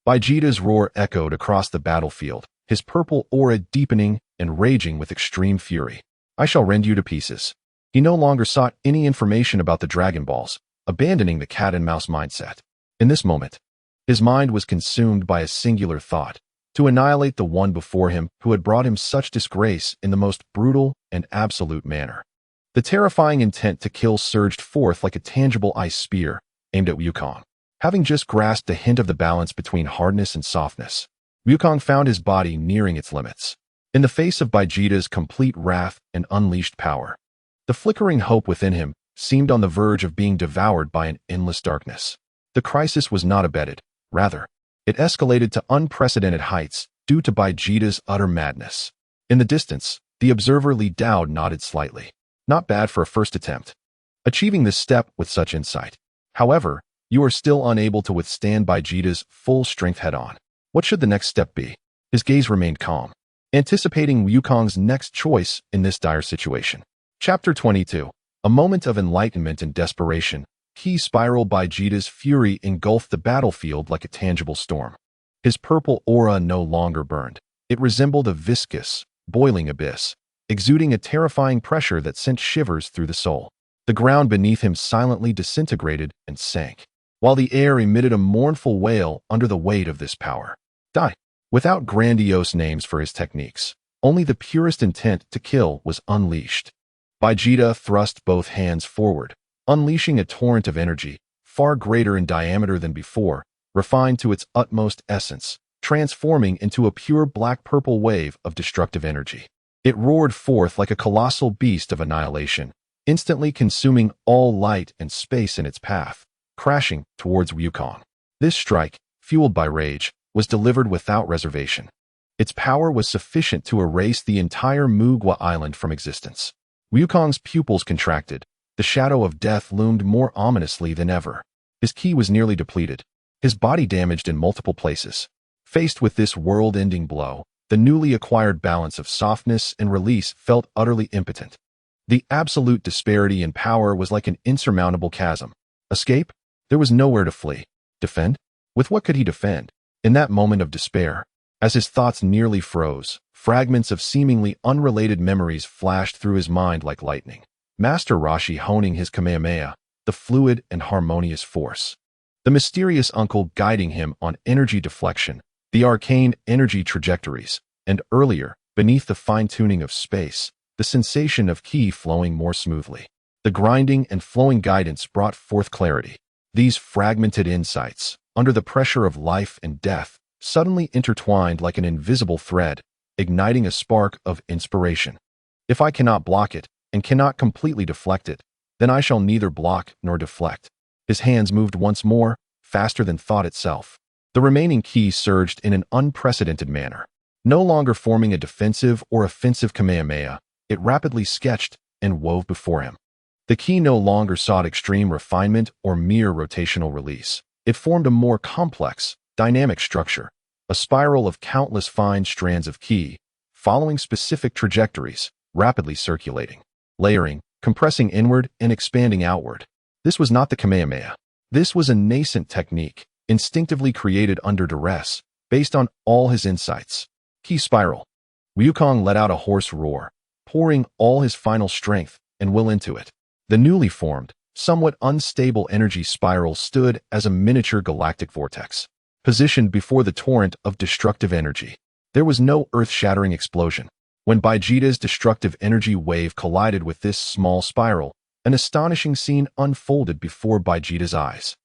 Speaker 1: Vegeta's roar echoed across the battlefield, his purple aura deepening and raging with extreme fury. I shall rend you to pieces. He no longer sought any information about the Dragon Balls, abandoning the cat-and-mouse mindset. In this moment, his mind was consumed by a singular thought: to annihilate the one before him who had brought him such disgrace in the most brutal and absolute manner. The terrifying intent to kill surged forth like a tangible ice spear, aimed at Wukong. Having just grasped a hint of the balance between hardness and softness, Wukong found his body nearing its limits. In the face of Vegeta's complete wrath and unleashed power, the flickering hope within him seemed on the verge of being devoured by an endless darkness. The crisis was not abated. Rather, it escalated to unprecedented heights due to Vegeta's utter madness. In the distance, the observer Li Dao nodded slightly. Not bad for a first attempt. Achieving this step with such insight. However, you are still unable to withstand Vegeta's full strength head-on. What should the next step be? His gaze remained calm, anticipating Wukong's next choice in this dire situation. Chapter 22. A moment of enlightenment and desperation. Ki spiral Vegeta's fury engulfed the battlefield like a tangible storm. His purple aura no longer burned. It resembled a viscous, boiling abyss, exuding a terrifying pressure that sent shivers through the soul. The ground beneath him silently disintegrated and sank, while the air emitted a mournful wail under the weight of this power. Die. Without grandiose names for his techniques, only the purest intent to kill was unleashed. Vegeta thrust both hands forward, unleashing a torrent of energy, far greater in diameter than before, refined to its utmost essence, transforming into a pure black-purple wave of destructive energy. It roared forth like a colossal beast of annihilation, instantly consuming all light and space in its path, crashing towards Wukong. This strike, fueled by rage, was delivered without reservation. Its power was sufficient to erase the entire Muba island from existence. Wukong's pupils contracted. The shadow of death loomed more ominously than ever. His ki was nearly depleted, his body damaged in multiple places. Faced with this world-ending blow, the newly acquired balance of softness and release felt utterly impotent. The absolute disparity in power was like an insurmountable chasm. Escape? There was nowhere to flee. Defend? With what could he defend? In that moment of despair, as his thoughts nearly froze, fragments of seemingly unrelated memories flashed through his mind like lightning. Master Roshi honing his Kamehameha, the fluid and harmonious force. The mysterious uncle guiding him on energy deflection, the arcane energy trajectories, and earlier, beneath the fine-tuning of space, the sensation of ki flowing more smoothly. The grinding and flowing guidance brought forth clarity. These fragmented insights, under the pressure of life and death, suddenly intertwined like an invisible thread, igniting a spark of inspiration. If I cannot block it, and cannot completely deflect it, then I shall neither block nor deflect. His hands moved once more, faster than thought itself. The remaining ki surged in an unprecedented manner. No longer forming a defensive or offensive Kamehameha, it rapidly sketched and wove before him. The ki no longer sought extreme refinement or mere rotational release. It formed a more complex, dynamic structure, a spiral of countless fine strands of ki, following specific trajectories, rapidly circulating, layering, compressing inward and expanding outward. This was not the Kamehameha. This was a nascent technique, instinctively created under duress, based on all his insights. Ki spiral. Wukong let out a hoarse roar, pouring all his final strength and will into it. The newly formed, somewhat unstable energy spiral stood as a miniature galactic vortex, positioned before the torrent of destructive energy. There was no earth-shattering explosion. When Vegeta's destructive energy wave collided with this small spiral, an astonishing scene unfolded before Vegeta's eyes.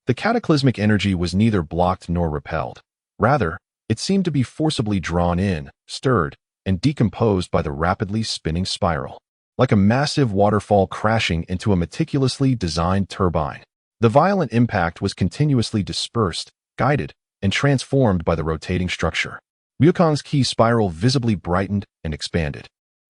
Speaker 1: The cataclysmic energy was neither blocked nor repelled. Rather, it seemed to be forcibly drawn in, stirred, and decomposed by the rapidly spinning spiral. Like a massive waterfall crashing into a meticulously designed turbine. The violent impact was continuously dispersed, guided, and transformed by the rotating structure. Wukong's ki spiral visibly brightened and expanded,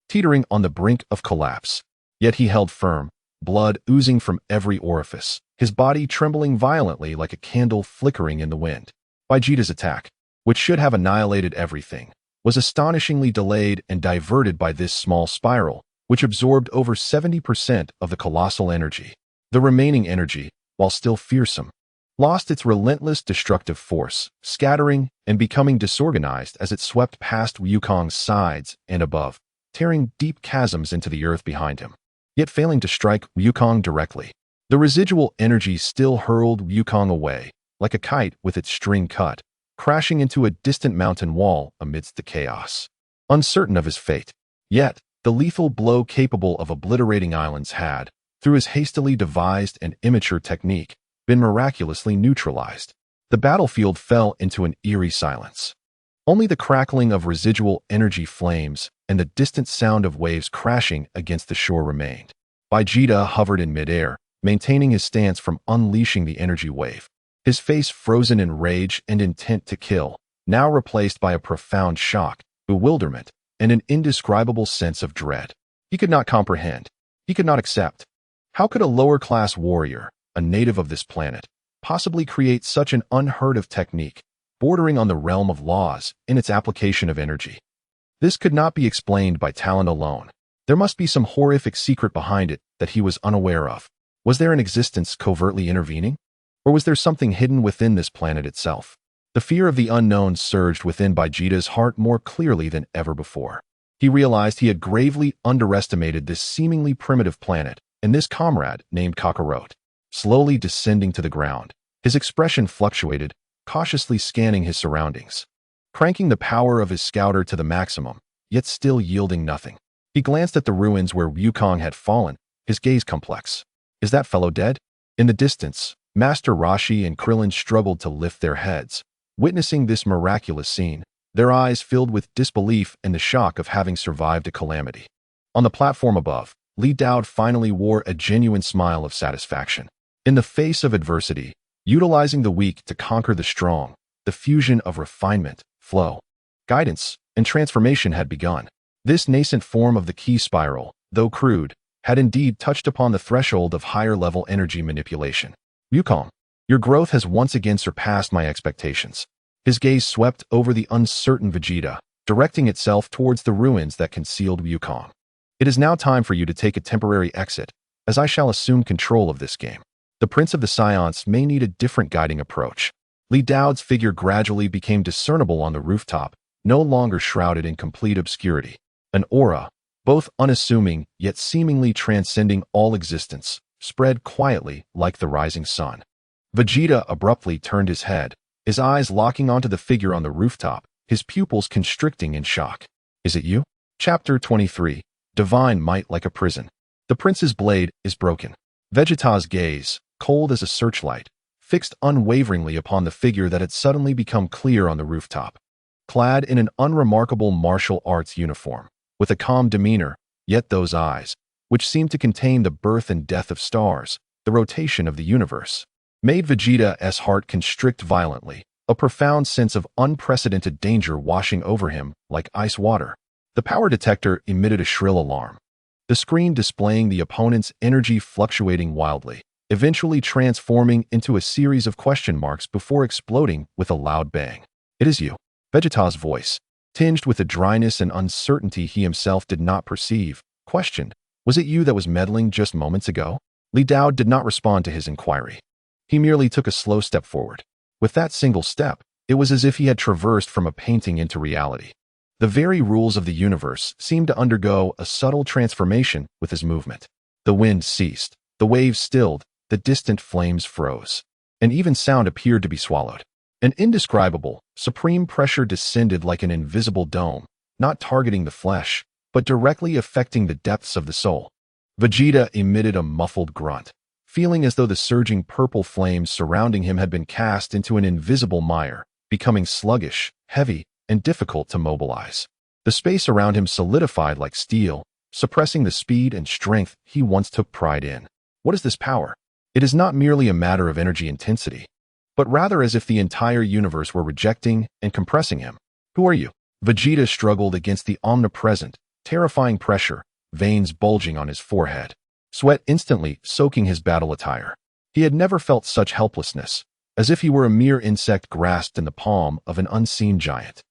Speaker 1: teetering on the brink of collapse. Yet he held firm, blood oozing from every orifice, his body trembling violently like a candle flickering in the wind. Vegeta's attack, which should have annihilated everything, was astonishingly delayed and diverted by this small spiral, which absorbed over 70% of the colossal energy. The remaining energy, while still fearsome, lost its relentless destructive force, scattering and becoming disorganized as it swept past Wukong's sides and above, tearing deep chasms into the earth behind him, yet failing to strike Wukong directly. The residual energy still hurled Wukong away, like a kite with its string cut, crashing into a distant mountain wall amidst the chaos. Uncertain of his fate, yet, the lethal blow capable of obliterating islands had, through his hastily devised and immature technique, been miraculously neutralized. The battlefield fell into an eerie silence. Only the crackling of residual energy flames and the distant sound of waves crashing against the shore remained. Vegeta hovered in midair, maintaining his stance from unleashing the energy wave. His face frozen in rage and intent to kill, now replaced by a profound shock, bewilderment, and an indescribable sense of dread. He could not comprehend. He could not accept. How could a lower-class warrior, a native of this planet, possibly create such an unheard-of technique, bordering on the realm of laws in its application of energy? This could not be explained by talent alone. There must be some horrific secret behind it that he was unaware of. Was there an existence covertly intervening? Or was there something hidden within this planet itself? The fear of the unknown surged within Vegeta's heart more clearly than ever before. He realized he had gravely underestimated this seemingly primitive planet and this comrade named Kakarot. Slowly descending to the ground, his expression fluctuated, cautiously scanning his surroundings. Cranking the power of his scouter to the maximum, yet still yielding nothing. He glanced at the ruins where Wukong had fallen, his gaze complex. Is that fellow dead? In the distance, Master Roshi and Krillin struggled to lift their heads, witnessing this miraculous scene, their eyes filled with disbelief and the shock of having survived a calamity. On the platform above, Li Dao finally wore a genuine smile of satisfaction. In the face of adversity, utilizing the weak to conquer the strong, the fusion of refinement, flow, guidance, and transformation had begun. This nascent form of the ki spiral, though crude, had indeed touched upon the threshold of higher-level energy manipulation. Wukong, your growth has once again surpassed my expectations. His gaze swept over the uncertain Vegeta, directing itself towards the ruins that concealed Wukong. It is now time for you to take a temporary exit, as I shall assume control of this game. The Prince of the Scions may need a different guiding approach. Li Dao's figure gradually became discernible on the rooftop, no longer shrouded in complete obscurity. An aura, both unassuming yet seemingly transcending all existence, spread quietly like the rising sun. Vegeta abruptly turned his head, his eyes locking onto the figure on the rooftop, his pupils constricting in shock. Is it you? Chapter 23. Divine Might Like a Prison. The prince's blade is broken. Vegeta's gaze, cold as a searchlight, fixed unwaveringly upon the figure that had suddenly become clear on the rooftop. Clad in an unremarkable martial arts uniform, with a calm demeanor, yet those eyes, which seemed to contain the birth and death of stars, the rotation of the universe, made Vegeta's heart constrict violently, a profound sense of unprecedented danger washing over him like ice water. The power detector emitted a shrill alarm, the screen displaying the opponent's energy fluctuating wildly, eventually transforming into a series of question marks before exploding with a loud bang. It is you. Vegeta's voice, tinged with a dryness and uncertainty he himself did not perceive, questioned, was it you that was meddling just moments ago? Li Dao did not respond to his inquiry. He merely took a slow step forward. With that single step, it was as if he had traversed from a painting into reality. The very rules of the universe seemed to undergo a subtle transformation with his movement. The wind ceased, the waves stilled, the distant flames froze. And even sound appeared to be swallowed. An indescribable, supreme pressure descended like an invisible dome, not targeting the flesh, but directly affecting the depths of the soul. Vegeta emitted a muffled grunt, feeling as though the surging purple flames surrounding him had been cast into an invisible mire, becoming sluggish, heavy, and difficult to mobilize. The space around him solidified like steel, suppressing the speed and strength he once took pride in. What is this power? It is not merely a matter of energy intensity, but rather as if the entire universe were rejecting and compressing him. Who are you? Vegeta struggled against the omnipresent, terrifying pressure, veins bulging on his forehead, sweat instantly soaking his battle attire. He had never felt such helplessness, as if he were a mere insect grasped in the palm of an unseen giant.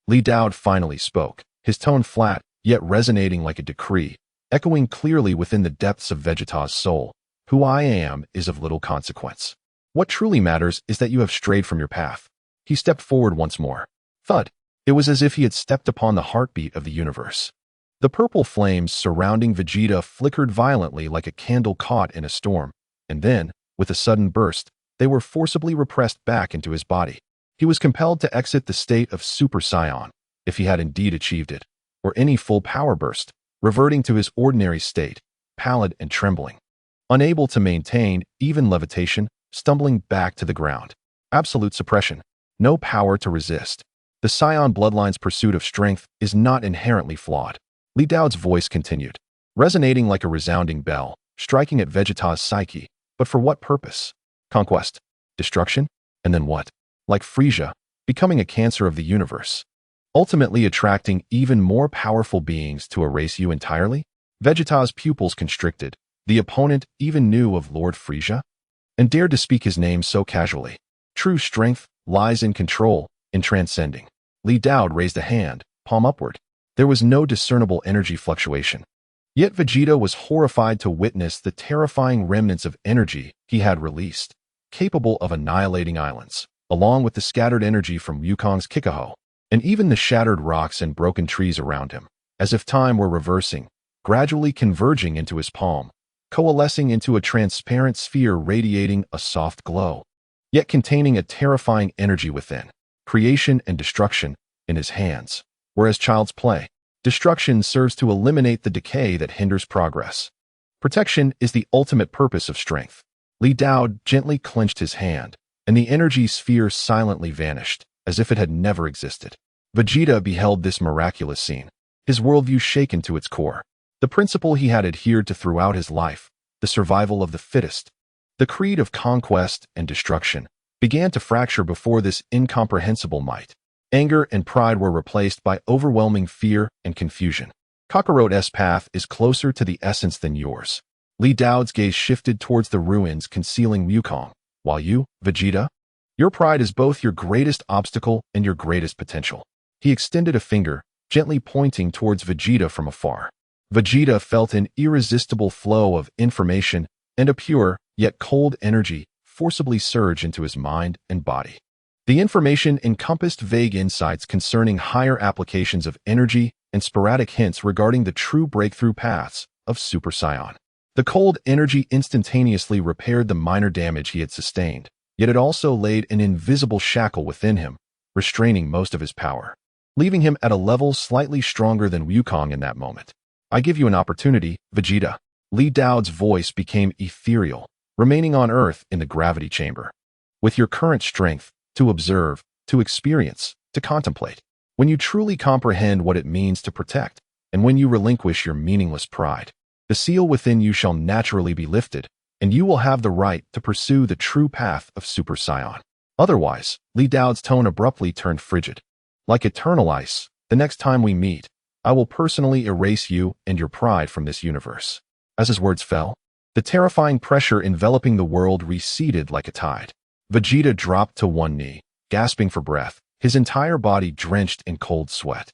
Speaker 1: Li Dao finally spoke, his tone flat, yet resonating like a decree, echoing clearly within the depths of Vegeta's soul. Who I am is of little consequence. What truly matters is that you have strayed from your path. He stepped forward once more. Thud. It was as if he had stepped upon the heartbeat of the universe. The purple flames surrounding Vegeta flickered violently like a candle caught in a storm, and then, with a sudden burst, they were forcibly repressed back into his body. He was compelled to exit the state of Super Saiyan, if he had indeed achieved it, or any full power burst, reverting to his ordinary state, pallid and trembling. Unable to maintain even levitation, stumbling back to the ground. Absolute suppression. No power to resist. The Scion bloodline's pursuit of strength is not inherently flawed. Li Dao's voice continued, resonating like a resounding bell, striking at Vegeta's psyche. But for what purpose? Conquest? Destruction? And then what? Like Frisia, becoming a cancer of the universe. Ultimately attracting even more powerful beings to erase you entirely? Vegeta's pupils constricted. The opponent even knew of Lord Frisia? And dared to speak his name so casually. True strength lies in control, in transcending. Li Dao raised a hand, palm upward. There was no discernible energy fluctuation. Yet Vegeta was horrified to witness the terrifying remnants of energy he had released, capable of annihilating islands, along with the scattered energy from Wukong's Kikaho, and even the shattered rocks and broken trees around him, as if time were reversing, gradually converging into his palm, coalescing into a transparent sphere radiating a soft glow, yet containing a terrifying energy within, creation and destruction in his hands. Whereas child's play, destruction serves to eliminate the decay that hinders progress. Protection is the ultimate purpose of strength. Li Dao gently clenched his hand, and the energy sphere silently vanished, as if it had never existed. Vegeta beheld this miraculous scene, his worldview shaken to its core. The principle he had adhered to throughout his life, the survival of the fittest, the creed of conquest and destruction, began to fracture before this incomprehensible might. Anger and pride were replaced by overwhelming fear and confusion. Kakarot's path is closer to the essence than yours. Li Dao's gaze shifted towards the ruins concealing Wukong, while you, Vegeta, your pride is both your greatest obstacle and your greatest potential. He extended a finger, gently pointing towards Vegeta from afar. Vegeta felt an irresistible flow of information and a pure, yet cold energy forcibly surge into his mind and body. The information encompassed vague insights concerning higher applications of energy and sporadic hints regarding the true breakthrough paths of Super Saiyan. The cold energy instantaneously repaired the minor damage he had sustained, yet it also laid an invisible shackle within him, restraining most of his power, leaving him at a level slightly stronger than Wukong in that moment. I give you an opportunity, Vegeta. Li Dao's voice became ethereal, remaining on Earth in the gravity chamber. With your current strength, to observe, to experience, to contemplate. When you truly comprehend what it means to protect, and when you relinquish your meaningless pride, the seal within you shall naturally be lifted, and you will have the right to pursue the true path of Super Saiyan. Otherwise, Li Dao's tone abruptly turned frigid. Like eternal ice, the next time we meet, I will personally erase you and your pride from this universe. As his words fell, the terrifying pressure enveloping the world receded like a tide. Vegeta dropped to one knee, gasping for breath, his entire body drenched in cold sweat.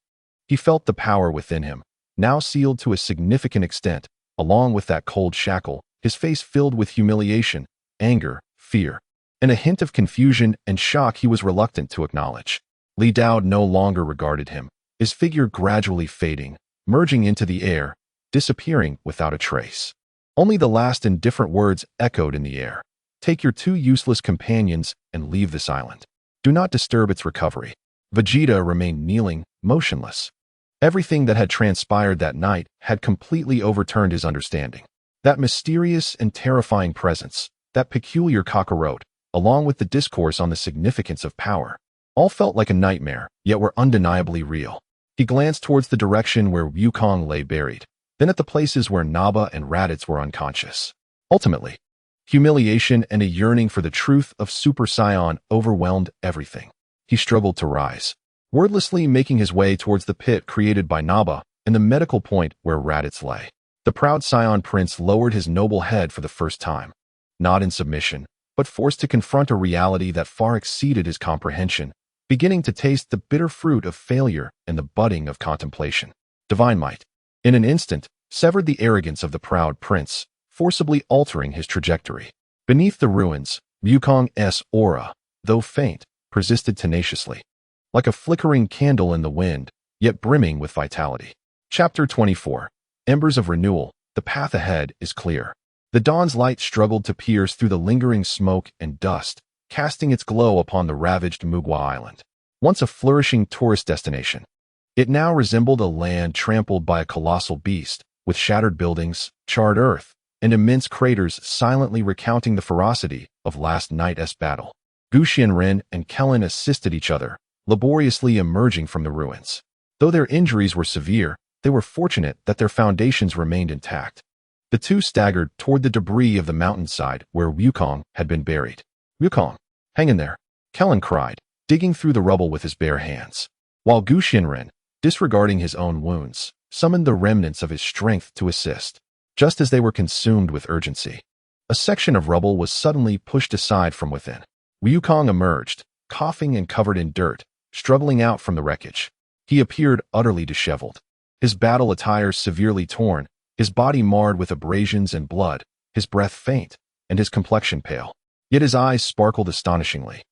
Speaker 1: He felt the power within him, now sealed to a significant extent, along with that cold shackle, his face filled with humiliation, anger, fear, and a hint of confusion and shock he was reluctant to acknowledge. Li Dao no longer regarded him, his figure gradually fading, merging into the air, disappearing without a trace. Only the last indifferent words echoed in the air. Take your two useless companions and leave this island. Do not disturb its recovery. Vegeta remained kneeling, motionless. Everything that had transpired that night had completely overturned his understanding. That mysterious and terrifying presence, that peculiar Kakarot, along with the discourse on the significance of power, all felt like a nightmare, yet were undeniably real. He glanced towards the direction where Wukong lay buried, then at the places where Naba and Raditz were unconscious. Ultimately, humiliation and a yearning for the truth of Super Saiyan overwhelmed everything. He struggled to rise, wordlessly making his way towards the pit created by Naba and the medical point where Raditz lay. The proud Saiyan prince lowered his noble head for the first time, not in submission, but forced to confront a reality that far exceeded his comprehension, beginning to taste the bitter fruit of failure and the budding of contemplation. Divine might, in an instant, severed the arrogance of the proud prince, forcibly altering his trajectory. Beneath the ruins, Wukong's aura, though faint, persisted tenaciously, like a flickering candle in the wind, yet brimming with vitality. Chapter 24. Embers of Renewal. The path ahead is clear. The dawn's light struggled to pierce through the lingering smoke and dust, casting its glow upon the ravaged Muba Island. Once a flourishing tourist destination, it now resembled a land trampled by a colossal beast, with shattered buildings, charred earth, and immense craters silently recounting the ferocity of last night's battle. Gu Xianren and Kellen assisted each other, laboriously emerging from the ruins. Though their injuries were severe, they were fortunate that their foundations remained intact. The two staggered toward the debris of the mountainside where Wukong had been buried. "Wukong, hang in there," Kellen cried, digging through the rubble with his bare hands. While Gu Xianren, disregarding his own wounds, summoned the remnants of his strength to assist. Just as they were consumed with urgency, a section of rubble was suddenly pushed aside from within. Wukong emerged, coughing and covered in dirt, struggling out from the wreckage. He appeared utterly disheveled, his battle attire severely torn, his body marred with abrasions and blood, his breath faint, and his complexion pale. Yet his eyes sparkled astonishingly,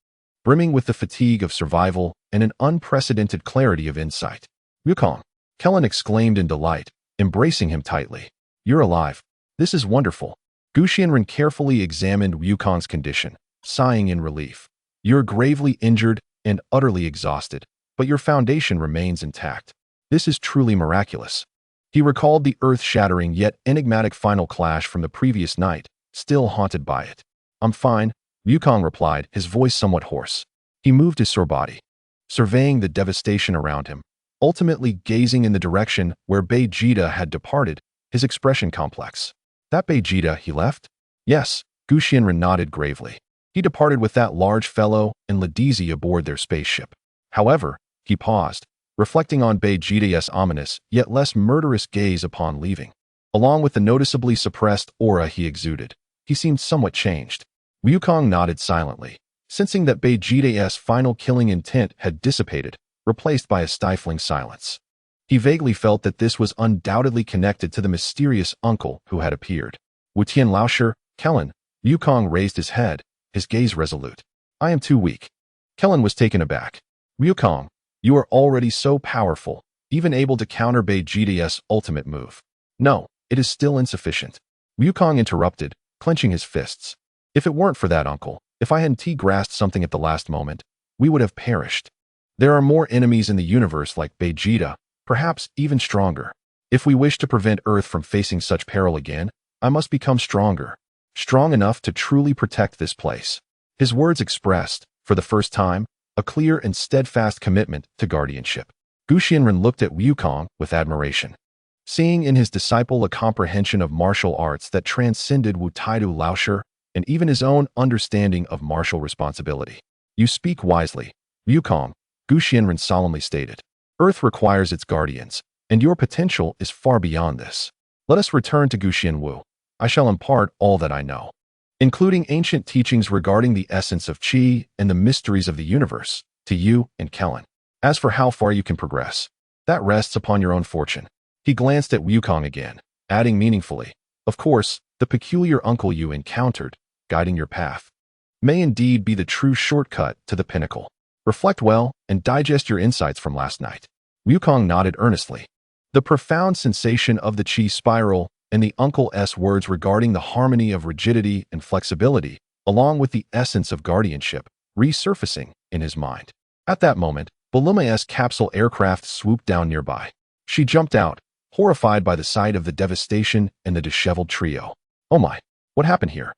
Speaker 1: brimming with the fatigue of survival and an unprecedented clarity of insight. "Wukong," Kellen exclaimed in delight, embracing him tightly. "You're alive. This is wonderful." Gu Xianren carefully examined Wukong's condition, sighing in relief. "You're gravely injured and utterly exhausted, but your foundation remains intact. This is truly miraculous." He recalled the earth-shattering yet enigmatic final clash from the previous night, still haunted by it. "I'm fine," Wukong replied, his voice somewhat hoarse. He moved his sore body, surveying the devastation around him, ultimately gazing in the direction where Vegeta had departed, his expression complex. "That Vegeta he left?" "Yes," Gu Xianren nodded gravely. "He departed with that large fellow and Ladizi aboard their spaceship. However," he paused, reflecting on Vegeta's ominous yet less murderous gaze upon leaving. Along with the noticeably suppressed aura he exuded, he seemed somewhat changed. Wukong nodded silently, sensing that Vegeta's final killing intent had dissipated, replaced by a stifling silence. He vaguely felt that this was undoubtedly connected to the mysterious uncle who had appeared. "Wutian Laosher, Kellen," Wukong raised his head, his gaze resolute. "I am too weak." Kellen was taken aback. "Wukong, you are already so powerful, even able to counter Vegeta's ultimate move." "No, it is still insufficient," Wukong interrupted, clenching his fists. "If it weren't for that uncle, if I hadn't grasped something at the last moment, we would have perished. There are more enemies in the universe like Vegeta, perhaps even stronger. If we wish to prevent Earth from facing such peril again, I must become stronger. Strong enough to truly protect this place." His words expressed, for the first time, a clear and steadfast commitment to guardianship. Gu Xianren looked at Wukong with admiration, seeing in his disciple a comprehension of martial arts that transcended Wutaidu Laosher and even his own understanding of martial responsibility. "You speak wisely, Wukong," Gu Xianren solemnly stated. "Earth requires its guardians, and your potential is far beyond this. Let us return to Gu Xianwu. I shall impart all that I know, including ancient teachings regarding the essence of Qi and the mysteries of the universe, to you and Kellen. As for how far you can progress, that rests upon your own fortune." He glanced at Wukong again, adding meaningfully, "Of course, the peculiar uncle you encountered, guiding your path, may indeed be the true shortcut to the pinnacle. Reflect well and digest your insights from last night." Wukong nodded earnestly. The profound sensation of the Qi spiral and the uncle's words regarding the harmony of rigidity and flexibility, along with the essence of guardianship, resurfacing in his mind. At that moment, Buluma's capsule aircraft swooped down nearby. She jumped out, horrified by the sight of the devastation and the disheveled trio. "Oh my, what happened here?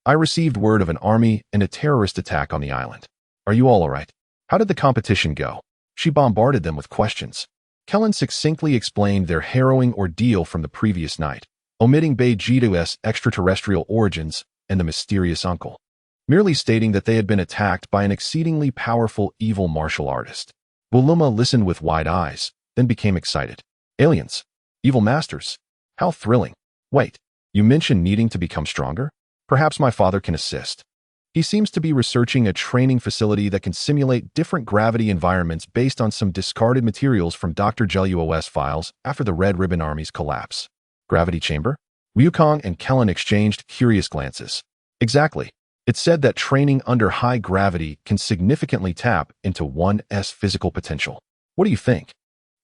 Speaker 1: I received word of an army and a terrorist attack on the island. Are you all right? How did the competition go?" She bombarded them with questions. Kellen succinctly explained their harrowing ordeal from the previous night, omitting Vegeta's extraterrestrial origins and the mysterious uncle, merely stating that they had been attacked by an exceedingly powerful evil martial artist. Buluma listened with wide eyes, then became excited. "Aliens? Evil masters? How thrilling. Wait, you mentioned needing to become stronger? Perhaps my father can assist. He seems to be researching a training facility that can simulate different gravity environments based on some discarded materials from Dr. Jeluo's files after the Red Ribbon Army's collapse." "Gravity chamber?" Wukong and Kellen exchanged curious glances. "Exactly. It's said that training under high gravity can significantly tap into one's physical potential. What do you think?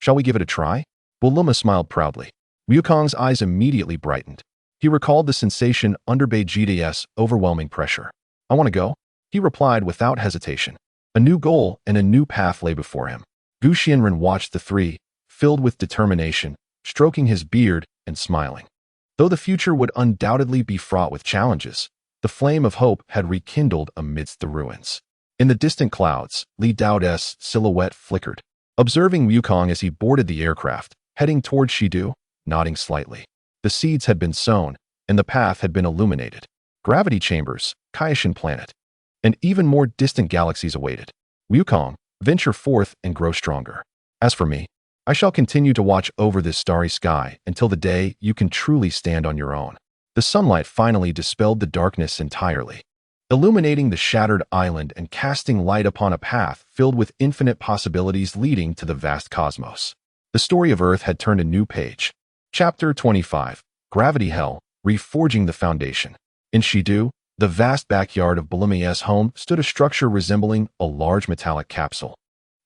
Speaker 1: Shall we give it a try?" Buluma smiled proudly. Wukong's eyes immediately brightened. He recalled the sensation under Vegeta's overwhelming pressure. "I want to go," he replied without hesitation. A new goal and a new path lay before him. Gu Xianren watched the three, filled with determination, stroking his beard and smiling. Though the future would undoubtedly be fraught with challenges, the flame of hope had rekindled amidst the ruins. In the distant clouds, Li Dao's silhouette flickered. Observing Wukong as he boarded the aircraft, heading toward Shidu, nodding slightly. The seeds had been sown, and the path had been illuminated. Gravity chambers, Kaishan planet, and even more distant galaxies awaited. Wukong, venture forth and grow stronger. As for me, I shall continue to watch over this starry sky until the day you can truly stand on your own. The sunlight finally dispelled the darkness entirely, illuminating the shattered island and casting light upon a path filled with infinite possibilities leading to the vast cosmos. The story of Earth had turned a new page. Chapter 25, Gravity Hell, Reforging the Foundation. In Shidu, the vast backyard of Bulumi's home stood a structure resembling a large metallic capsule.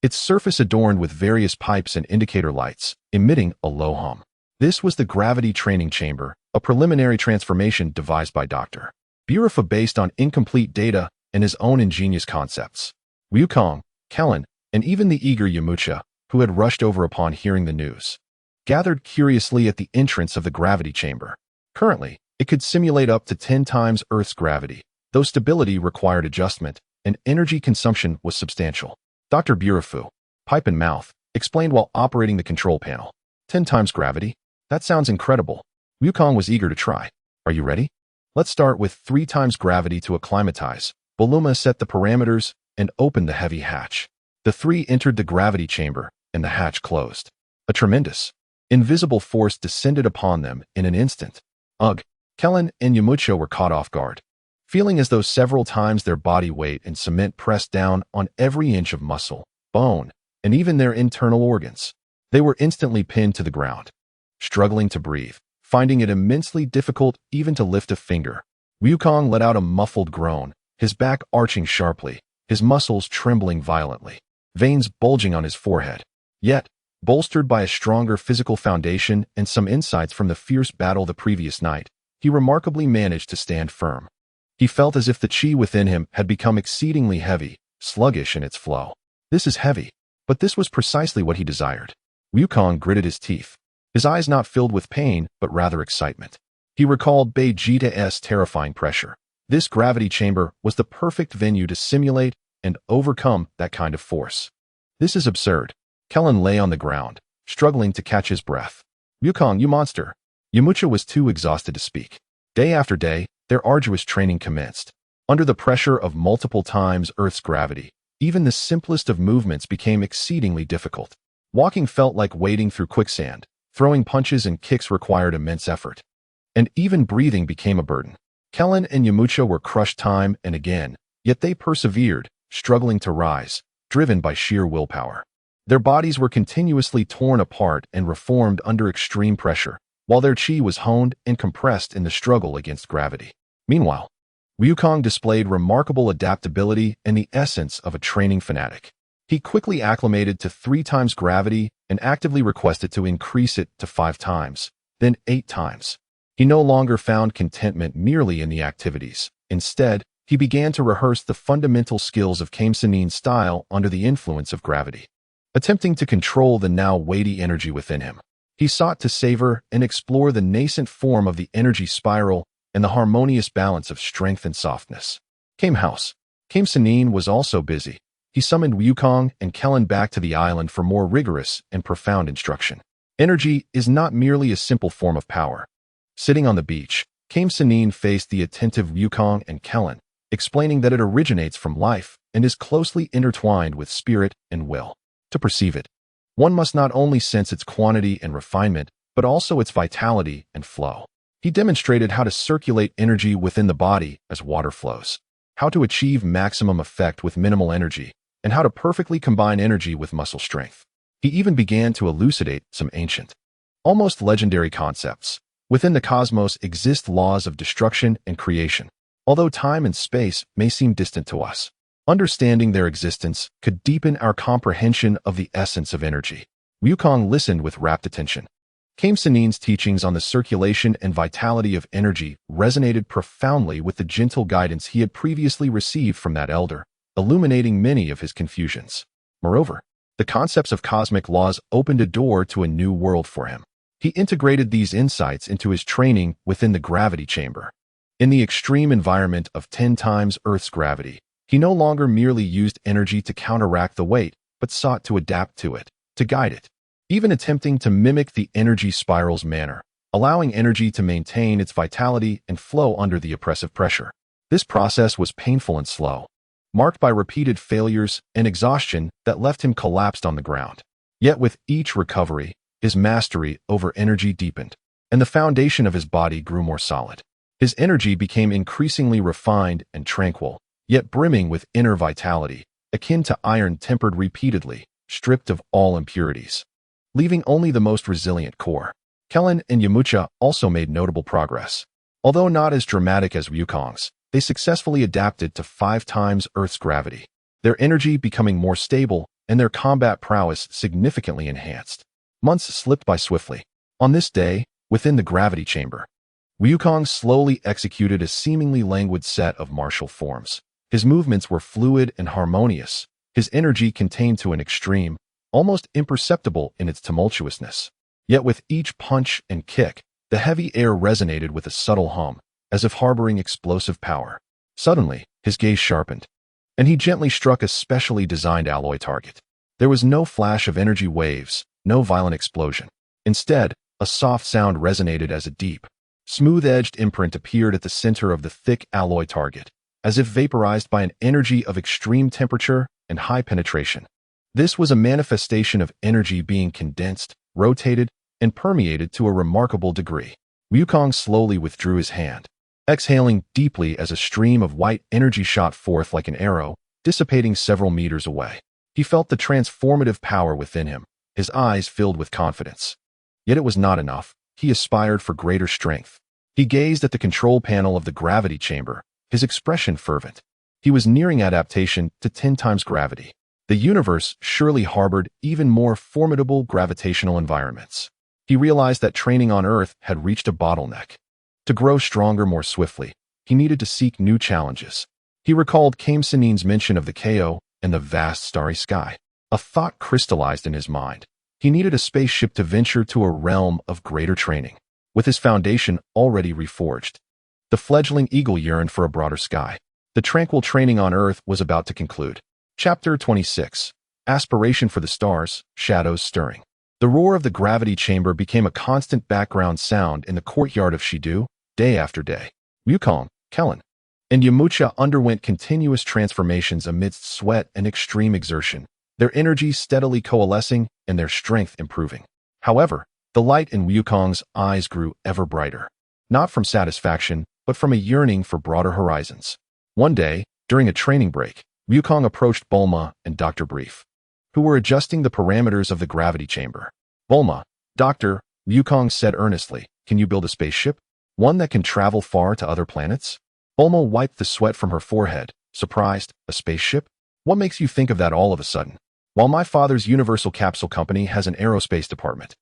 Speaker 1: Its surface adorned with various pipes and indicator lights, emitting a low hum. This was the gravity training chamber, a preliminary transformation devised by Dr. Burifa based on incomplete data and his own ingenious concepts. Wukong, Kellen, and even the eager Yamcha, who had rushed over upon hearing the news, gathered curiously at the entrance of the gravity chamber. Currently, it could simulate up to 10 times Earth's gravity, though stability required adjustment and energy consumption was substantial. Dr. Burifu, pipe and mouth, explained while operating the control panel. 10 times gravity? That sounds incredible. Wukong was eager to try. Are you ready? Let's start with 3 times gravity to acclimatize. Buluma set the parameters and opened the heavy hatch. The three entered the gravity chamber, and the hatch closed. A tremendous, invisible force descended upon them in an instant. Ugh! Kellen and Yamcha were caught off guard, feeling as though several times their body weight and cement pressed down on every inch of muscle, bone, and even their internal organs. They were instantly pinned to the ground, struggling to breathe, finding it immensely difficult even to lift a finger. Wukong let out a muffled groan, his back arching sharply, his muscles trembling violently, veins bulging on his forehead. Yet, bolstered by a stronger physical foundation and some insights from the fierce battle the previous night, he remarkably managed to stand firm. He felt as if the chi within him had become exceedingly heavy, sluggish in its flow. This is heavy, but this was precisely what he desired. Wukong gritted his teeth, his eyes not filled with pain, but rather excitement. He recalled Vegeta's terrifying pressure. This gravity chamber was the perfect venue to simulate and overcome that kind of force. This is absurd. Kellen lay on the ground, struggling to catch his breath. Wukong, you monster! Yamcha was too exhausted to speak. Day after day, their arduous training commenced. Under the pressure of multiple times Earth's gravity, even the simplest of movements became exceedingly difficult. Walking felt like wading through quicksand, throwing punches and kicks required immense effort. And even breathing became a burden. Kellen and Yamcha were crushed time and again, yet they persevered, struggling to rise, driven by sheer willpower. Their bodies were continuously torn apart and reformed under extreme pressure, while their chi was honed and compressed in the struggle against gravity. Meanwhile, Wukong displayed remarkable adaptability and the essence of a training fanatic. He quickly acclimated to 3 times gravity and actively requested to increase it to 5 times, then 8 times. He no longer found contentment merely in the activities. Instead, he began to rehearse the fundamental skills of Kame's style under the influence of gravity. Attempting to control the now weighty energy within him, he sought to savor and explore the nascent form of the energy spiral and the harmonious balance of strength and softness. Kame was also busy. He summoned Wukong and Kellen back to the island for more rigorous and profound instruction. Energy is not merely a simple form of power. Sitting on the beach, Kame faced the attentive Wukong and Kellen, explaining that it originates from life and is closely intertwined with spirit and will. To perceive it, one must not only sense its quantity and refinement, but also its vitality and flow. He demonstrated how to circulate energy within the body as water flows, how to achieve maximum effect with minimal energy, and how to perfectly combine energy with muscle strength. He even began to elucidate some ancient, almost legendary concepts. Within the cosmos exist laws of destruction and creation. Although time and space may seem distant to us, understanding their existence could deepen our comprehension of the essence of energy. Wukong listened with rapt attention. Kame's teachings on the circulation and vitality of energy resonated profoundly with the gentle guidance he had previously received from that elder, illuminating many of his confusions. Moreover, the concepts of cosmic laws opened a door to a new world for him. He integrated these insights into his training within the gravity chamber. In the extreme environment of 10 times Earth's gravity, he no longer merely used energy to counteract the weight, but sought to adapt to it, to guide it, even attempting to mimic the energy spiral's manner, allowing energy to maintain its vitality and flow under the oppressive pressure. This process was painful and slow, marked by repeated failures and exhaustion that left him collapsed on the ground. Yet with each recovery, his mastery over energy deepened, and the foundation of his body grew more solid. His energy became increasingly refined and tranquil, yet brimming with inner vitality, akin to iron tempered repeatedly, stripped of all impurities, leaving only the most resilient core. Kellen and Yamcha also made notable progress. Although not as dramatic as Wukong's, they successfully adapted to 5 times Earth's gravity, their energy becoming more stable and their combat prowess significantly enhanced. Months slipped by swiftly. On this day, within the gravity chamber, Wukong slowly executed a seemingly languid set of martial forms. His movements were fluid and harmonious, his energy contained to an extreme, almost imperceptible in its tumultuousness. Yet with each punch and kick, the heavy air resonated with a subtle hum, as if harboring explosive power. Suddenly, his gaze sharpened, and he gently struck a specially designed alloy target. There was no flash of energy waves, no violent explosion. Instead, a soft sound resonated as a deep, smooth-edged imprint appeared at the center of the thick alloy target, as if vaporized by an energy of extreme temperature and high penetration. This was a manifestation of energy being condensed, rotated, and permeated to a remarkable degree. Wukong slowly withdrew his hand, exhaling deeply as a stream of white energy shot forth like an arrow, dissipating several meters away. He felt the transformative power within him, his eyes filled with confidence. Yet it was not enough. He aspired for greater strength. He gazed at the control panel of the gravity chamber, his expression fervent. He was nearing adaptation to 10 times gravity. The universe surely harbored even more formidable gravitational environments. He realized that training on Earth had reached a bottleneck. To grow stronger more swiftly, he needed to seek new challenges. He recalled Kame's mention of the KO and the vast starry sky. A thought crystallized in his mind. He needed a spaceship to venture to a realm of greater training. With his foundation already reforged, the fledgling eagle yearned for a broader sky. The tranquil training on Earth was about to conclude. Chapter 26. Aspiration for the stars, shadows stirring. The roar of the gravity chamber became a constant background sound in the courtyard of Shidu, day after day. Wukong, Kellen, and Yamcha underwent continuous transformations amidst sweat and extreme exertion, their energy steadily coalescing and their strength improving. However, the light in Wukong's eyes grew ever brighter, not from satisfaction, but from a yearning for broader horizons. One day, during a training break, Wukong approached Bulma and Dr. Brief, who were adjusting the parameters of the gravity chamber. Bulma, Doctor, Wukong said earnestly, can you build a spaceship? One that can travel far to other planets? Bulma wiped the sweat from her forehead, surprised. A spaceship? What makes you think of that all of a sudden? While my father's Universal Capsule Company has an aerospace department,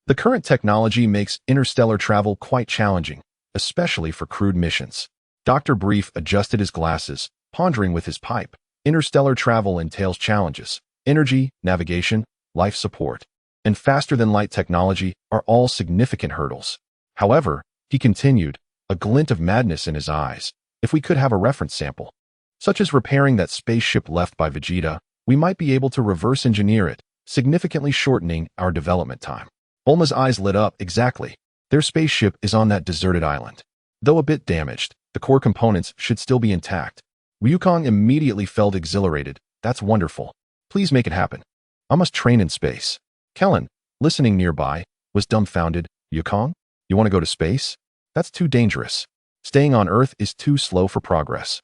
Speaker 1: the current technology makes interstellar travel quite challenging, especially for crewed missions. Dr. Brief adjusted his glasses, pondering with his pipe. Interstellar travel entails challenges. Energy, navigation, life support, and faster-than-light technology are all significant hurdles. However, he continued, a glint of madness in his eyes, if we could have a reference sample, such as repairing that spaceship left by Vegeta, we might be able to reverse engineer it, significantly shortening our development time. Bulma's eyes lit up. Exactly. Their spaceship is on that deserted island. Though a bit damaged, the core components should still be intact. Wukong immediately felt exhilarated. That's wonderful. Please make it happen. I must train in space. Kellen, listening nearby, was dumbfounded. Wukong? You want to go to space? That's too dangerous. Staying on Earth is too slow for progress.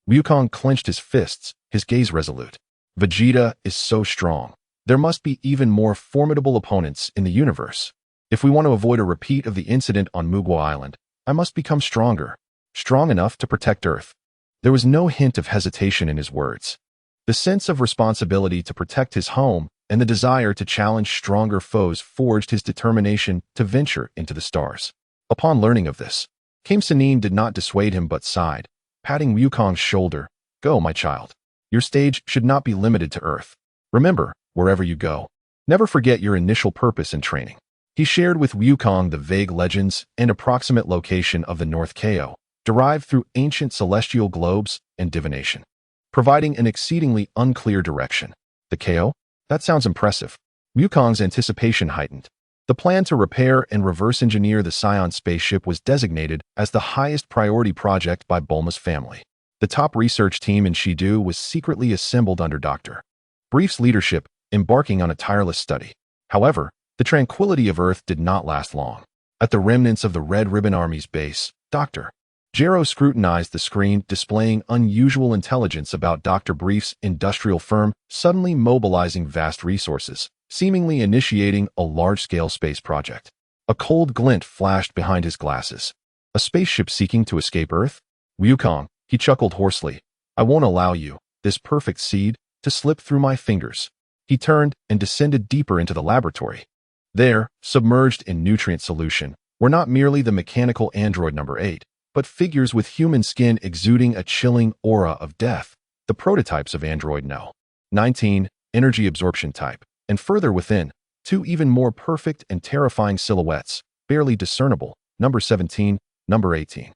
Speaker 1: Wukong clenched his fists, his gaze resolute. Vegeta is so strong. There must be even more formidable opponents in the universe. If we want to avoid a repeat of the incident on Muba Island, I must become stronger. Strong enough to protect Earth. There was no hint of hesitation in his words. The sense of responsibility to protect his home and the desire to challenge stronger foes forged his determination to venture into the stars. Upon learning of this, Kame did not dissuade him but sighed, patting Wukong's shoulder. Go, my child. Your stage should not be limited to Earth. Remember, wherever you go, never forget your initial purpose in training. He shared with Wukong the vague legends and approximate location of the North Kao, derived through ancient celestial globes and divination, providing an exceedingly unclear direction. The Kao? That sounds impressive. Wukong's anticipation heightened. The plan to repair and reverse engineer the Scion spaceship was designated as the highest priority project by Bulma's family. The top research team in Shidu was secretly assembled under Dr. Brief's leadership, embarking on a tireless study. However, the tranquility of Earth did not last long. At the remnants of the Red Ribbon Army's base, Dr. Jero scrutinized the screen, displaying unusual intelligence about Dr. Brief's industrial firm suddenly mobilizing vast resources, seemingly initiating a large-scale space project. A cold glint flashed behind his glasses. A spaceship seeking to escape Earth? Wukong, he chuckled hoarsely. I won't allow you, this perfect seed, to slip through my fingers. He turned and descended deeper into the laboratory. There, submerged in nutrient solution, were not merely the mechanical android number 8, but figures with human skin exuding a chilling aura of death, the prototypes of android No. 19, energy absorption type, and further within, two even more perfect and terrifying silhouettes, barely discernible, number 17, number 18.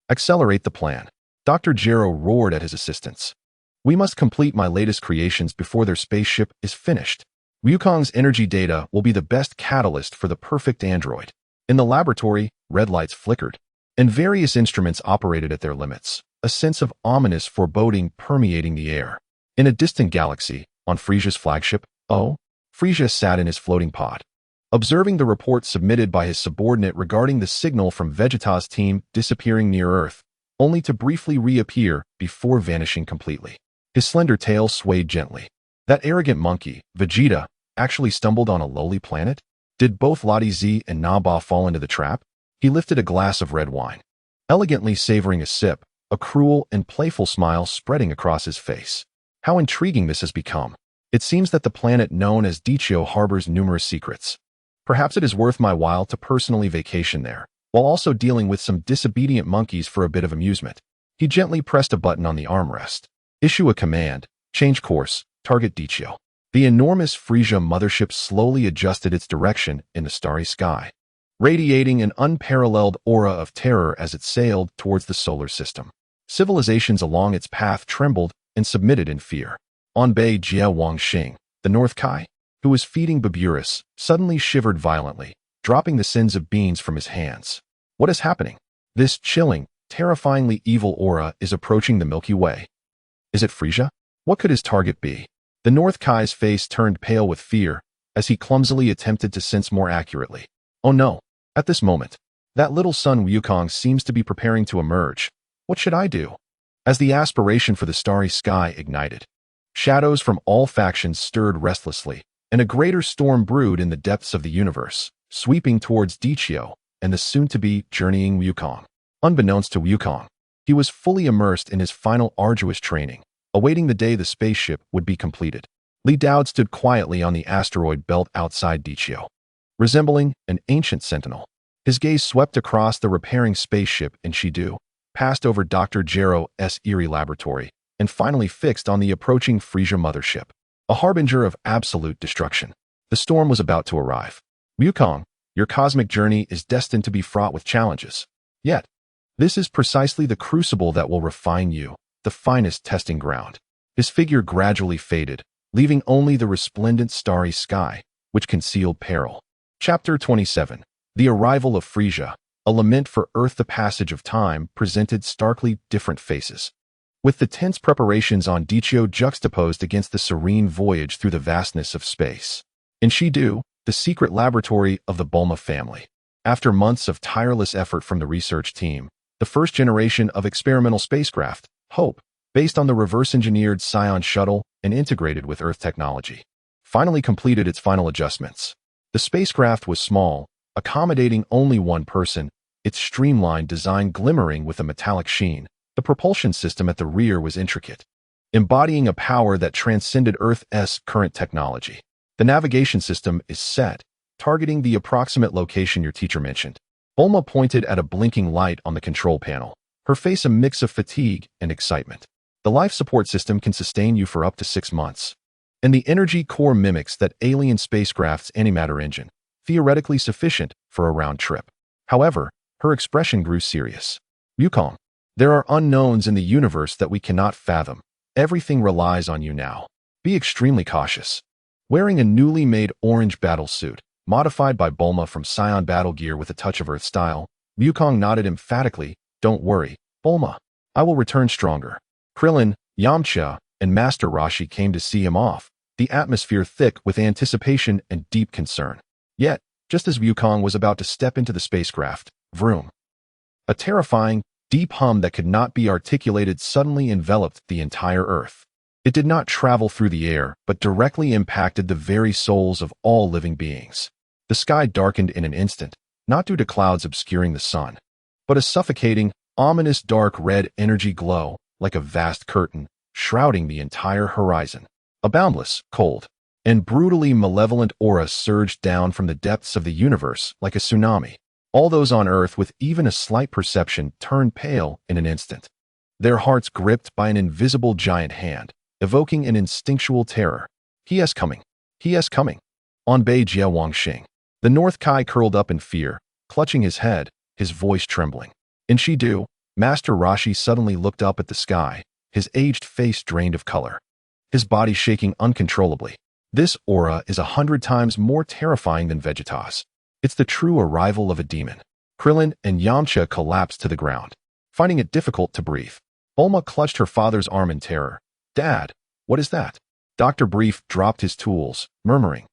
Speaker 1: Accelerate the plan. Dr. Jero roared at his assistants. We must complete my latest creations before their spaceship is finished. Wukong's energy data will be the best catalyst for the perfect android. In the laboratory, red lights flickered, and various instruments operated at their limits, a sense of ominous foreboding permeating the air. In a distant galaxy, on Frisia's flagship, Frisia sat in his floating pod, observing the report submitted by his subordinate regarding the signal from Vegeta's team disappearing near Earth, only to briefly reappear before vanishing completely. His slender tail swayed gently. That arrogant monkey, Vegeta, actually stumbled on a lowly planet? Did both Lottie Z and Naba fall into the trap? He lifted a glass of red wine, elegantly savoring a sip, a cruel and playful smile spreading across his face. How intriguing this has become. It seems that the planet known as Dichio harbors numerous secrets. Perhaps it is worth my while to personally vacation there, while also dealing with some disobedient monkeys for a bit of amusement. He gently pressed a button on the armrest. Issue a command. Change course. Target Dichio. The enormous Frisia mothership slowly adjusted its direction in the starry sky, radiating an unparalleled aura of terror as it sailed towards the solar system. Civilizations along its path trembled and submitted in fear. Anbei Jie Wangxing, the North Kai, who was feeding Baburus, suddenly shivered violently, dropping the sins of beans from his hands. What is happening? This chilling, terrifyingly evil aura is approaching the Milky Way. Is it Frisia? What could his target be? The North Kai's face turned pale with fear as he clumsily attempted to sense more accurately. Oh no, at this moment, that little son Wukong seems to be preparing to emerge. What should I do? As the aspiration for the starry sky ignited, shadows from all factions stirred restlessly, and a greater storm brewed in the depths of the universe, sweeping towards Dichio and the soon-to-be journeying Wukong. Unbeknownst to Wukong, he was fully immersed in his final arduous training, awaiting the day the spaceship would be completed. Li Dowd stood quietly on the asteroid belt outside Dichio, resembling an ancient sentinel. His gaze swept across the repairing spaceship in Shidu, passed over Dr. Jero's eerie laboratory, and finally fixed on the approaching Frisia mothership, a harbinger of absolute destruction. The storm was about to arrive. Wukong, your cosmic journey is destined to be fraught with challenges. Yet, this is precisely the crucible that will refine you, the finest testing ground. His figure gradually faded, leaving only the resplendent starry sky, which concealed peril. Chapter 27. The Arrival of Frisia, a lament for Earth. The passage of time presented starkly different faces, with the tense preparations on Dichio juxtaposed against the serene voyage through the vastness of space. In Shidu, the secret laboratory of the Bulma family. After months of tireless effort from the research team, the first generation of experimental spacecraft, Hope, based on the reverse-engineered Scion shuttle and integrated with Earth technology, finally completed its final adjustments. The spacecraft was small, accommodating only one person, its streamlined design glimmering with a metallic sheen. The propulsion system at the rear was intricate, embodying a power that transcended Earth's current technology. The navigation system is set, targeting the approximate location your teacher mentioned. Bulma pointed at a blinking light on the control panel, her face a mix of fatigue and excitement. The life support system can sustain you for up to 6 months, and the energy core mimics that alien spacecraft's antimatter engine, theoretically sufficient for a round trip. However, her expression grew serious. Wukong, there are unknowns in the universe that we cannot fathom. Everything relies on you now. Be extremely cautious. Wearing a newly made orange battle suit, modified by Bulma from Scion battle gear with a touch of Earth style, Wukong nodded emphatically, "Don't worry, Bulma. I will return stronger." Krillin, Yamcha, and Master Roshi came to see him off, the atmosphere thick with anticipation and deep concern. Yet, just as Wukong was about to step into the spacecraft, vroom. A terrifying, deep hum that could not be articulated suddenly enveloped the entire Earth. It did not travel through the air, but directly impacted the very souls of all living beings. The sky darkened in an instant, not due to clouds obscuring the sun, but a suffocating, ominous dark red energy glow, like a vast curtain, shrouding the entire horizon. A boundless, cold, and brutally malevolent aura surged down from the depths of the universe like a tsunami. All those on Earth with even a slight perception turned pale in an instant, their hearts gripped by an invisible giant hand, evoking an instinctual terror. "He is coming. He is coming." On Bei Jie Wangxing, the North Kai curled up in fear, clutching his head, his voice trembling. In Shidu, Master Roshi suddenly looked up at the sky, his aged face drained of color, his body shaking uncontrollably. This aura is 100 times more terrifying than Vegeta's. It's the true arrival of a demon. Krillin and Yamcha collapsed to the ground, finding it difficult to breathe. Bulma clutched her father's arm in terror. "Dad, what is that?" Dr. Brief dropped his tools, murmuring.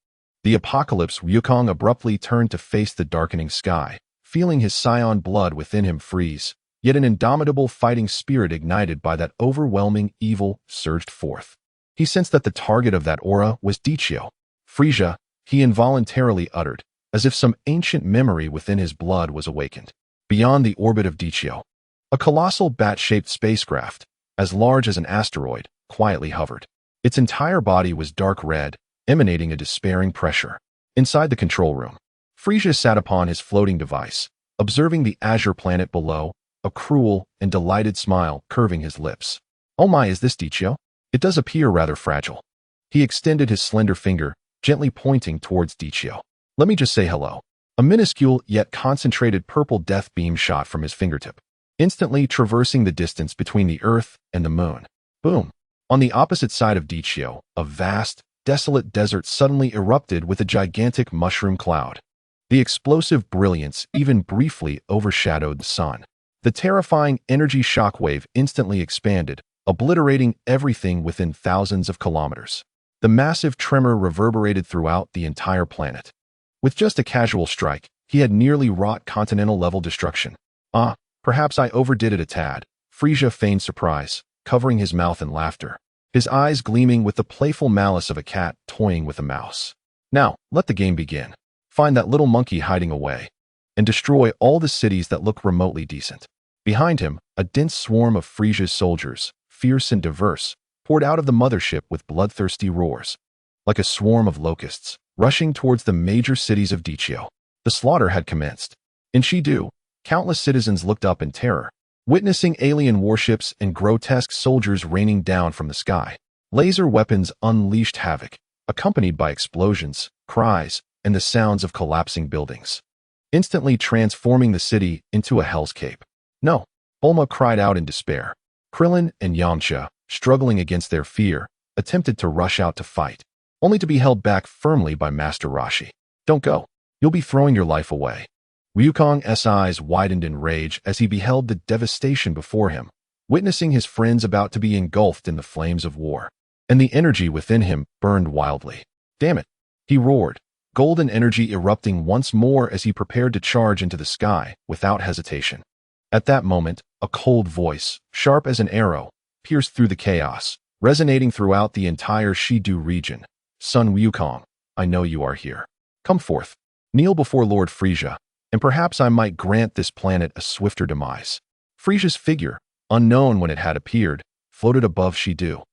Speaker 1: The apocalypse. Wukong abruptly turned to face the darkening sky, feeling his scion blood within him freeze, yet an indomitable fighting spirit ignited by that overwhelming evil surged forth. He sensed that the target of that aura was Dichio. "Frisia," he involuntarily uttered, as if some ancient memory within his blood was awakened. Beyond the orbit of Dichio, a colossal bat-shaped spacecraft, as large as an asteroid, quietly hovered. Its entire body was dark red, emanating a despairing pressure. Inside the control room, Frisia sat upon his floating device, observing the azure planet below, a cruel and delighted smile curving his lips. "Oh my, is this Dichio? It does appear rather fragile." He extended his slender finger, gently pointing towards Dichio. "Let me just say hello." A minuscule yet concentrated purple death beam shot from his fingertip, instantly traversing the distance between the Earth and the Moon. Boom! On the opposite side of Dichio, a vast, desolate desert suddenly erupted with a gigantic mushroom cloud. The explosive brilliance even briefly overshadowed the sun. The terrifying energy shockwave instantly expanded, obliterating everything within thousands of kilometers. The massive tremor reverberated throughout the entire planet. With just a casual strike, he had nearly wrought continental-level destruction. Perhaps I overdid it a tad. Frisia feigned surprise, covering his mouth in laughter, his eyes gleaming with the playful malice of a cat toying with a mouse. "Now, let the game begin. Find that little monkey hiding away, and destroy all the cities that look remotely decent." Behind him, a dense swarm of Frisia's soldiers, fierce and diverse, poured out of the mothership with bloodthirsty roars, like a swarm of locusts, rushing towards the major cities of Dichio. The slaughter had commenced. In Shidu, countless citizens looked up in terror, witnessing alien warships and grotesque soldiers raining down from the sky. Laser weapons unleashed havoc, accompanied by explosions, cries, and the sounds of collapsing buildings, instantly transforming the city into a hellscape. "No!" Bulma cried out in despair. Krillin and Yamcha, struggling against their fear, attempted to rush out to fight, only to be held back firmly by Master Roshi. "Don't go. You'll be throwing your life away." Wukong's eyes widened in rage as he beheld the devastation before him, witnessing his friends about to be engulfed in the flames of war. And the energy within him burned wildly. "Damn it!" he roared, golden energy erupting once more as he prepared to charge into the sky without hesitation. At that moment, a cold voice, sharp as an arrow, pierced through the chaos, resonating throughout the entire Shidu region. "Son Wukong, I know you are here. Come forth. Kneel before Lord Frisia, and perhaps I might grant this planet a swifter demise." Frisia's figure, unknown when it had appeared, floated above Shidu,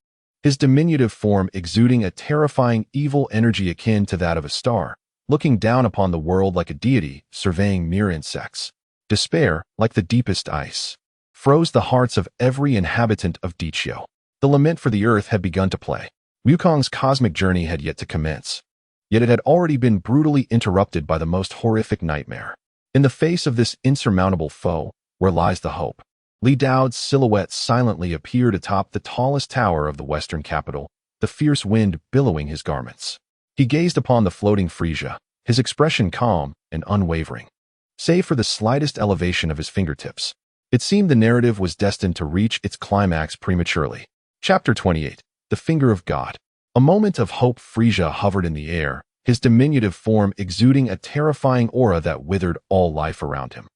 Speaker 1: his diminutive form exuding a terrifying evil energy akin to that of a star, looking down upon the world like a deity surveying mere insects. Despair, like the deepest ice, froze the hearts of every inhabitant of Dichio. The lament for the earth had begun to play. Wukong's cosmic journey had yet to commence. yet it had already been brutally interrupted by the most horrific nightmare. In the face of this insurmountable foe, where lies the hope? Li Dao's silhouette silently appeared atop the tallest tower of the western capital, the fierce wind billowing his garments. He gazed upon the floating Frisia, his expression calm and unwavering. Save for the slightest elevation of his fingertips, it seemed the narrative was destined to reach its climax prematurely. Chapter 28. The Finger of God. A moment of hope. Frisia hovered in the air, his diminutive form exuding a terrifying aura that withered all life around him.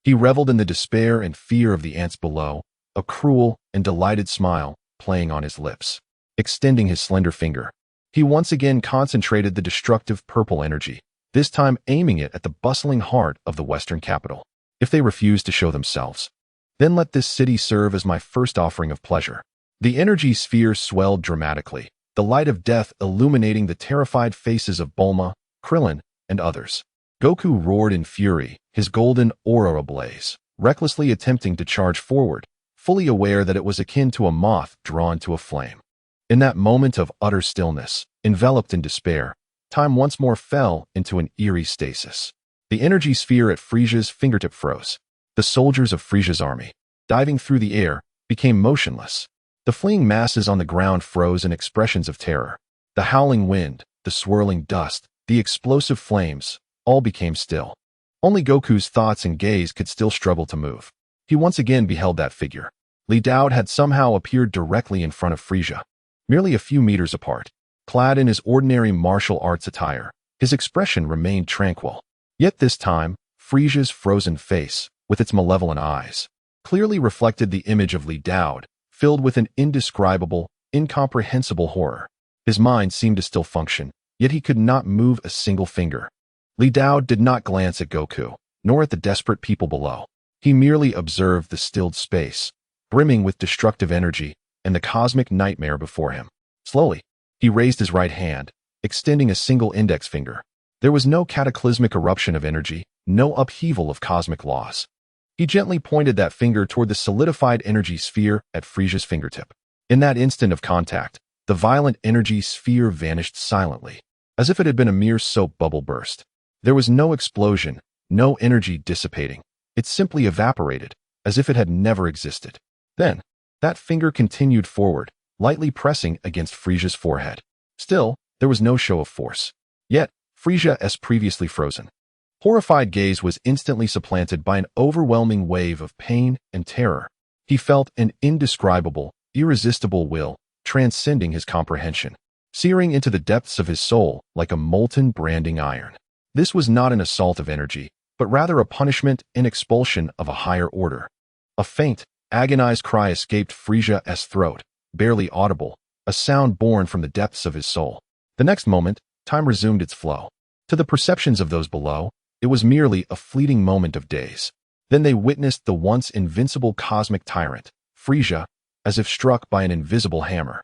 Speaker 1: He reveled in the despair and fear of the ants below, a cruel and delighted smile playing on his lips. Extending his slender finger, he once again concentrated the destructive purple energy, this time aiming it at the bustling heart of the western capital. If they refuse to show themselves, then let this city serve as my first offering of pleasure. The energy sphere swelled dramatically, the light of death illuminating the terrified faces of Bulma, Krillin, and others. Goku roared in fury, his golden aura ablaze, recklessly attempting to charge forward, fully aware that it was akin to a moth drawn to a flame. In that moment of utter stillness, enveloped in despair, time once more fell into an eerie stasis. The energy sphere at Frisia's fingertip froze. The soldiers of Frisia's army, diving through the air, became motionless. The fleeing masses on the ground froze in expressions of terror. The howling wind, the swirling dust, the explosive flames, all became still. Only Goku's thoughts and gaze could still struggle to move. He once again beheld that figure. Li Dao had somehow appeared directly in front of Frisia, merely a few meters apart. Clad in his ordinary martial arts attire, his expression remained tranquil. Yet this time, Frisia's frozen face, with its malevolent eyes, clearly reflected the image of Li Dao, filled with an indescribable, incomprehensible horror. His mind seemed to still function, yet he could not move a single finger. Li Dao did not glance at Goku, nor at the desperate people below. He merely observed the stilled space, brimming with destructive energy, and the cosmic nightmare before him. Slowly, he raised his right hand, extending a single index finger. There was no cataclysmic eruption of energy, no upheaval of cosmic laws. He gently pointed that finger toward the solidified energy sphere at Frisia's fingertip. In that instant of contact, the violent energy sphere vanished silently, as if it had been a mere soap bubble burst. There was no explosion, no energy dissipating. It simply evaporated, as if it had never existed. Then, that finger continued forward, lightly pressing against Frisia's forehead. Still, there was no show of force. Yet, Frisia, as previously frozen, horrified gaze was instantly supplanted by an overwhelming wave of pain and terror. He felt an indescribable, irresistible will, transcending his comprehension, searing into the depths of his soul like a molten branding iron. This was not an assault of energy, but rather a punishment and expulsion of a higher order. A faint, agonized cry escaped Frisia's throat, barely audible, a sound born from the depths of his soul. The next moment, time resumed its flow. To the perceptions of those below, it was merely a fleeting moment of days. Then they witnessed the once invincible cosmic tyrant, Frisia, as if struck by an invisible hammer,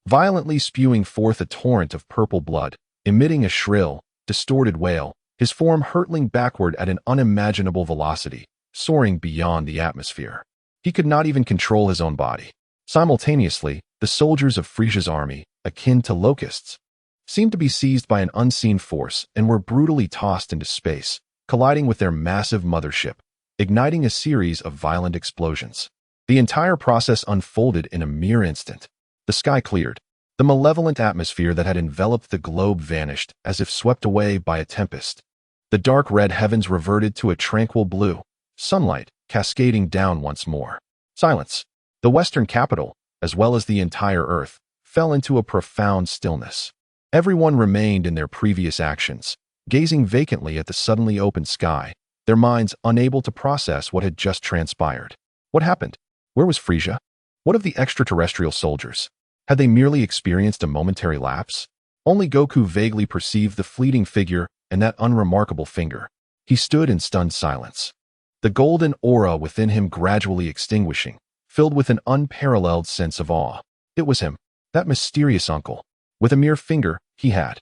Speaker 1: violently spewing forth a torrent of purple blood, emitting a shrill, distorted wail, his form hurtling backward at an unimaginable velocity, soaring beyond the atmosphere. He could not even control his own body. Simultaneously, the soldiers of Frisia's army, akin to locusts, seemed to be seized by an unseen force and were brutally tossed into space, colliding with their massive mothership, igniting a series of violent explosions. The entire process unfolded in a mere instant. The sky cleared. The malevolent atmosphere that had enveloped the globe vanished as if swept away by a tempest. The dark red heavens reverted to a tranquil blue, sunlight cascading down once more. Silence. The western capital, as well as the entire earth, fell into a profound stillness. Everyone remained in their previous actions, gazing vacantly at the suddenly opened sky, their minds unable to process what had just transpired. What happened? Where was Frisia? What of the extraterrestrial soldiers? Had they merely experienced a momentary lapse? Only Goku vaguely perceived the fleeting figure and that unremarkable finger. He stood in stunned silence, the golden aura within him gradually extinguishing, filled with an unparalleled sense of awe. It was him, that mysterious uncle. With a mere finger, he had.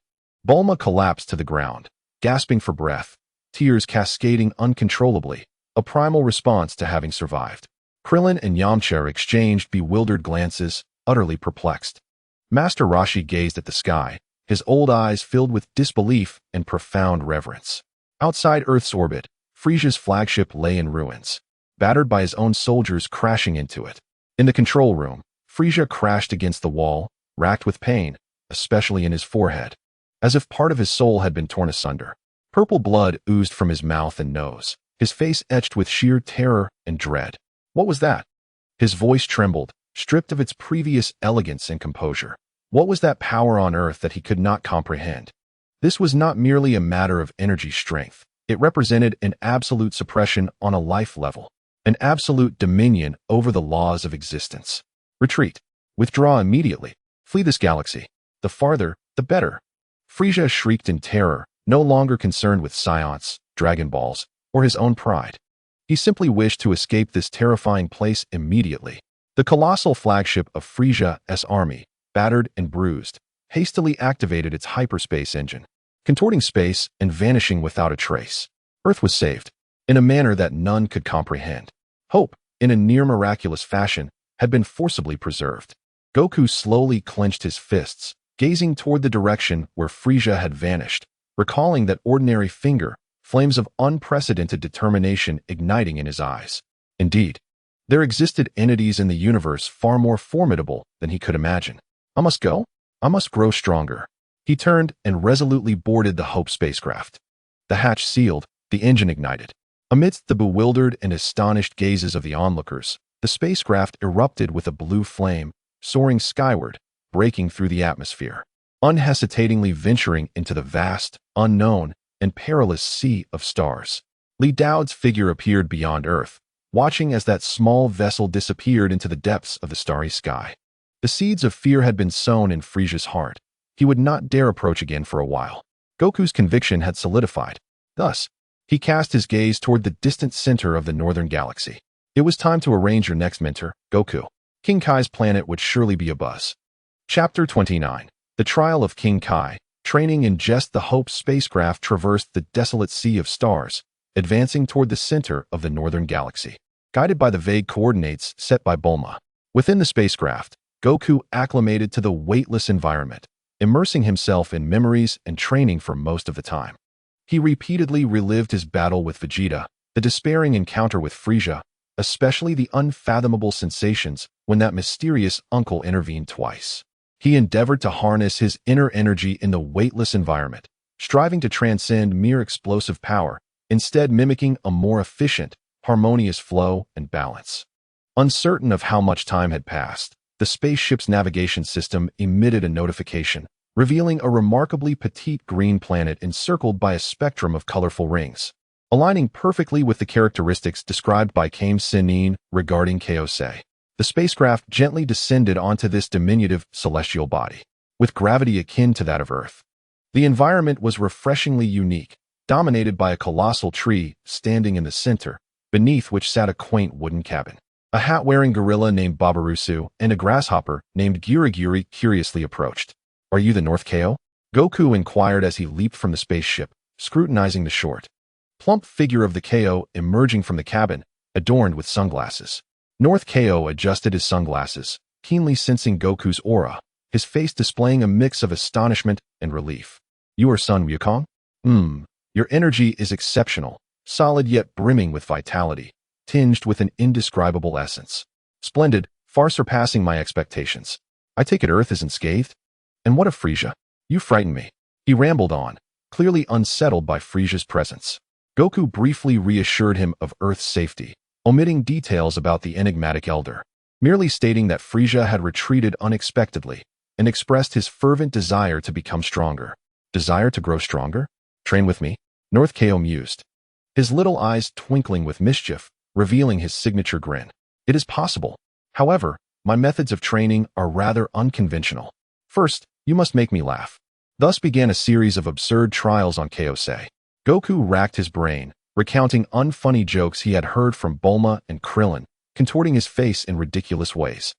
Speaker 1: Bulma collapsed to the ground, gasping for breath, tears cascading uncontrollably, a primal response to having survived. Krillin and Yamcha exchanged bewildered glances, utterly perplexed. Master Roshi gazed at the sky, his old eyes filled with disbelief and profound reverence. Outside Earth's orbit, Frisia's flagship lay in ruins, battered by his own soldiers crashing into it. In the control room, Frisia crashed against the wall, racked with pain, especially in his forehead, as if part of his soul had been torn asunder. Purple blood oozed from his mouth and nose, his face etched with sheer terror and dread. What was that? His voice trembled, stripped of its previous elegance and composure. What was that power on Earth that he could not comprehend? This was not merely a matter of energy strength. It represented an absolute suppression on a life level, an absolute dominion over the laws of existence. Retreat. Withdraw immediately. Flee this galaxy. The farther, the better. Frisia shrieked in terror, no longer concerned with science, Dragon Balls, or his own pride. He simply wished to escape this terrifying place immediately. The colossal flagship of Frisia's army, battered and bruised, hastily activated its hyperspace engine, contorting space and vanishing without a trace. Earth was saved, in a manner that none could comprehend. Hope, in a near-miraculous fashion, had been forcibly preserved. Goku slowly clenched his fists, gazing toward the direction where Frisia had vanished, recalling that ordinary finger, flames of unprecedented determination igniting in his eyes. Indeed, there existed entities in the universe far more formidable than he could imagine. I must go. I must grow stronger. He turned and resolutely boarded the Hope spacecraft. The hatch sealed, the engine ignited. Amidst the bewildered and astonished gazes of the onlookers, the spacecraft erupted with a blue flame, soaring skyward, breaking through the atmosphere, unhesitatingly venturing into the vast, unknown, and perilous sea of stars. Li Dao's figure appeared beyond Earth, watching as that small vessel disappeared into the depths of the starry sky. The seeds of fear had been sown in Frisia's heart. He would not dare approach again for a while. Goku's conviction had solidified. Thus, he cast his gaze toward the distant center of the northern galaxy. It was time to arrange your next mentor, Goku. King Kai's planet would surely be abuzz. Chapter 29. The Trial of King Kai. Training in just the Hope spacecraft traversed the desolate sea of stars, advancing toward the center of the northern galaxy, guided by the vague coordinates set by Bulma. Within the spacecraft, Goku acclimated to the weightless environment, immersing himself in memories and training for most of the time. He repeatedly relived his battle with Vegeta, the despairing encounter with Frisia, especially the unfathomable sensations when that mysterious uncle intervened twice. He endeavored to harness his inner energy in the weightless environment, striving to transcend mere explosive power, instead mimicking a more efficient, harmonious flow and balance. Uncertain of how much time had passed, the spaceship's navigation system emitted a notification, revealing a remarkably petite green planet encircled by a spectrum of colorful rings, aligning perfectly with the characteristics described by Kame regarding Kame. The spacecraft gently descended onto this diminutive celestial body, with gravity akin to that of Earth. The environment was refreshingly unique, dominated by a colossal tree standing in the center, beneath which sat a quaint wooden cabin. A hat-wearing gorilla named Babarusu and a grasshopper named Girigiri curiously approached. "Are you the North Kao?" Goku inquired as he leaped from the spaceship, scrutinizing the short, plump figure of the Kao emerging from the cabin, adorned with sunglasses. North Kao adjusted his sunglasses, keenly sensing Goku's aura, his face displaying a mix of astonishment and relief. "You are Sun Wukong? Your energy is exceptional, solid yet brimming with vitality, tinged with an indescribable essence. Splendid, far surpassing my expectations. I take it Earth isn't scathed? And what of Frisia? You frighten me." He rambled on, clearly unsettled by Frisia's presence. Goku briefly reassured him of Earth's safety, omitting details about the enigmatic elder, merely stating that Frisia had retreated unexpectedly and expressed his fervent desire to become stronger. Desire to grow stronger? Train with me? North Kao mused, his little eyes twinkling with mischief, revealing his signature grin. "It is possible. However, my methods of training are rather unconventional. First, you must make me laugh." Thus began a series of absurd trials on Kame. Goku racked his brain, recounting unfunny jokes he had heard from Bulma and Krillin, contorting his face in ridiculous ways.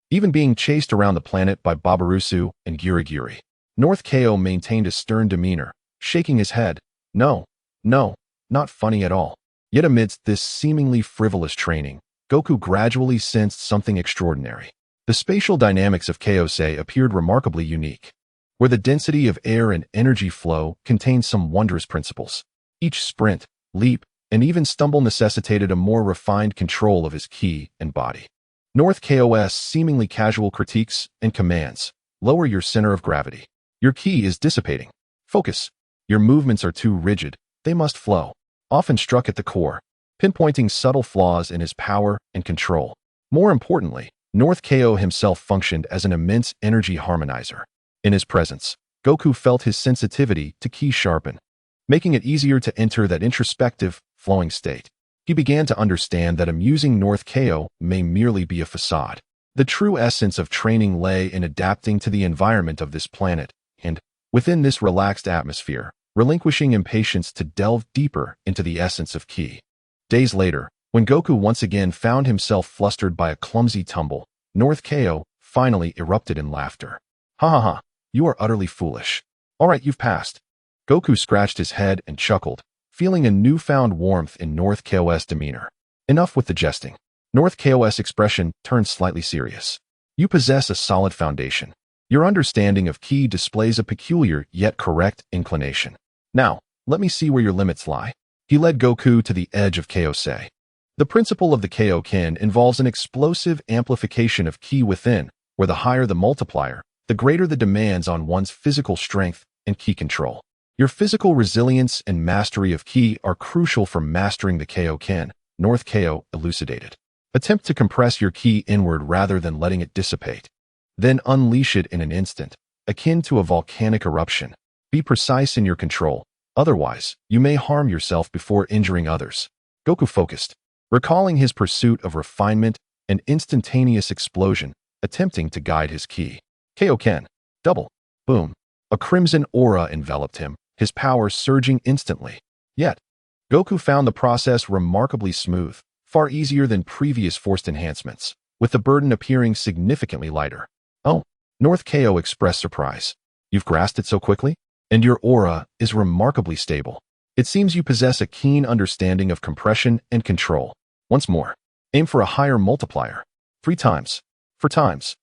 Speaker 1: Even being chased around the planet by Babarusu and Girigiri, North Kao maintained a stern demeanor, shaking his head. No, not funny at all. Yet amidst this seemingly frivolous training, Goku gradually sensed something extraordinary. The spatial dynamics of Kame appeared remarkably unique. where the density of air and energy flow contained some wondrous principles. Each sprint, leap, and even stumble necessitated a more refined control of his ki and body. North KOS seemingly casual critiques and commands. Lower your center of gravity. Your ki is dissipating. Focus. Your movements are too rigid. They must flow. Often struck at the core, pinpointing subtle flaws in his power and control. More importantly, North KO himself functioned as an immense energy harmonizer. In his presence, Goku felt his sensitivity to ki sharpen, making it easier to enter that introspective, flowing state. He began to understand that amusing North KO may merely be a facade. The true essence of training lay in adapting to the environment of this planet, and, within this relaxed atmosphere, relinquishing impatience to delve deeper into the essence of ki. Days later, when Goku once again found himself flustered by a clumsy tumble, North KO finally erupted in laughter. Ha ha ha, you are utterly foolish. All right, you've passed. Goku scratched his head and chuckled, feeling a newfound warmth in North KOS' demeanor. Enough with the jesting. North KOS' expression turned slightly serious. You possess a solid foundation. Your understanding of ki displays a peculiar yet correct inclination. Now, let me see where your limits lie. He led Goku to the edge of Kaiosei. The principle of the Kaioken involves an explosive amplification of ki within, where the higher the multiplier, the greater the demands on one's physical strength and ki control. Your physical resilience and mastery of ki are crucial for mastering the Kaioken, North KO elucidated. Attempt to compress your ki inward rather than letting it dissipate. Then unleash it in an instant, akin to a volcanic eruption. Be precise in your control, otherwise, you may harm yourself before injuring others. Goku focused, recalling his pursuit of refinement and instantaneous explosion, attempting to guide his ki. Kaioken. Double. Boom. A crimson aura enveloped him, his power surging instantly. Yet, Goku found the process remarkably smooth, far easier than previous forced enhancements, with the burden appearing significantly lighter. Oh, North KO expressed surprise. You've grasped it so quickly? And your aura is remarkably stable. It seems you possess a keen understanding of compression and control. Once more, aim for a higher multiplier. 3 times. 4 times.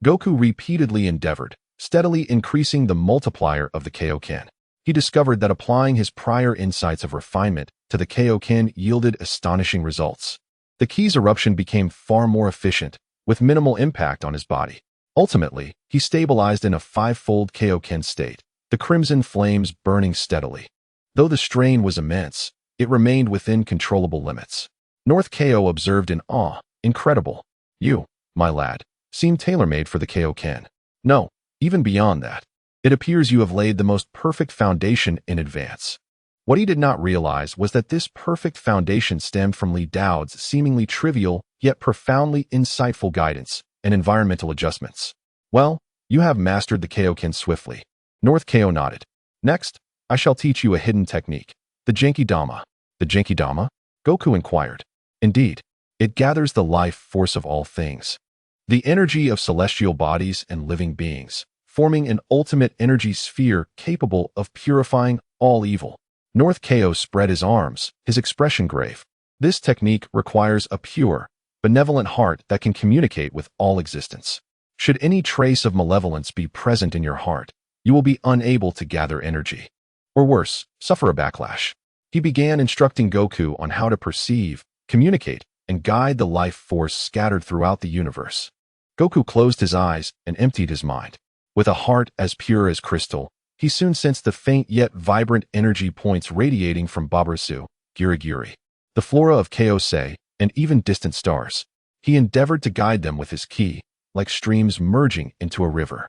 Speaker 1: Goku repeatedly endeavored, steadily increasing the multiplier of the Kaioken. He discovered that applying his prior insights of refinement to the Kaioken yielded astonishing results. The ki's eruption became far more efficient, with minimal impact on his body. Ultimately, he stabilized in a 5-fold Kaioken state, the crimson flames burning steadily. Though the strain was immense, it remained within controllable limits. North KO observed in awe. Incredible. You, my lad, seem tailor-made for the Kaioken. No, even beyond that. It appears you have laid the most perfect foundation in advance. What he did not realize was that this perfect foundation stemmed from Li Dao's seemingly trivial yet profoundly insightful guidance and environmental adjustments. Well, you have mastered the Kaioken swiftly. North KO nodded. Next, I shall teach you a hidden technique, the Genki-dama. The Genki-dama? Goku inquired. Indeed, it gathers the life force of all things, the energy of celestial bodies and living beings, forming an ultimate energy sphere capable of purifying all evil. North KO spread his arms, his expression grave. This technique requires a pure, benevolent heart that can communicate with all existence. Should any trace of malevolence be present in your heart, you will be unable to gather energy. Or worse, suffer a backlash. He began instructing Goku on how to perceive, communicate, and guide the life force scattered throughout the universe. Goku closed his eyes and emptied his mind. With a heart as pure as crystal, he soon sensed the faint yet vibrant energy points radiating from Babarasu, Girigiri, the flora of Kaiosei, and even distant stars. He endeavored to guide them with his ki, like streams merging into a river.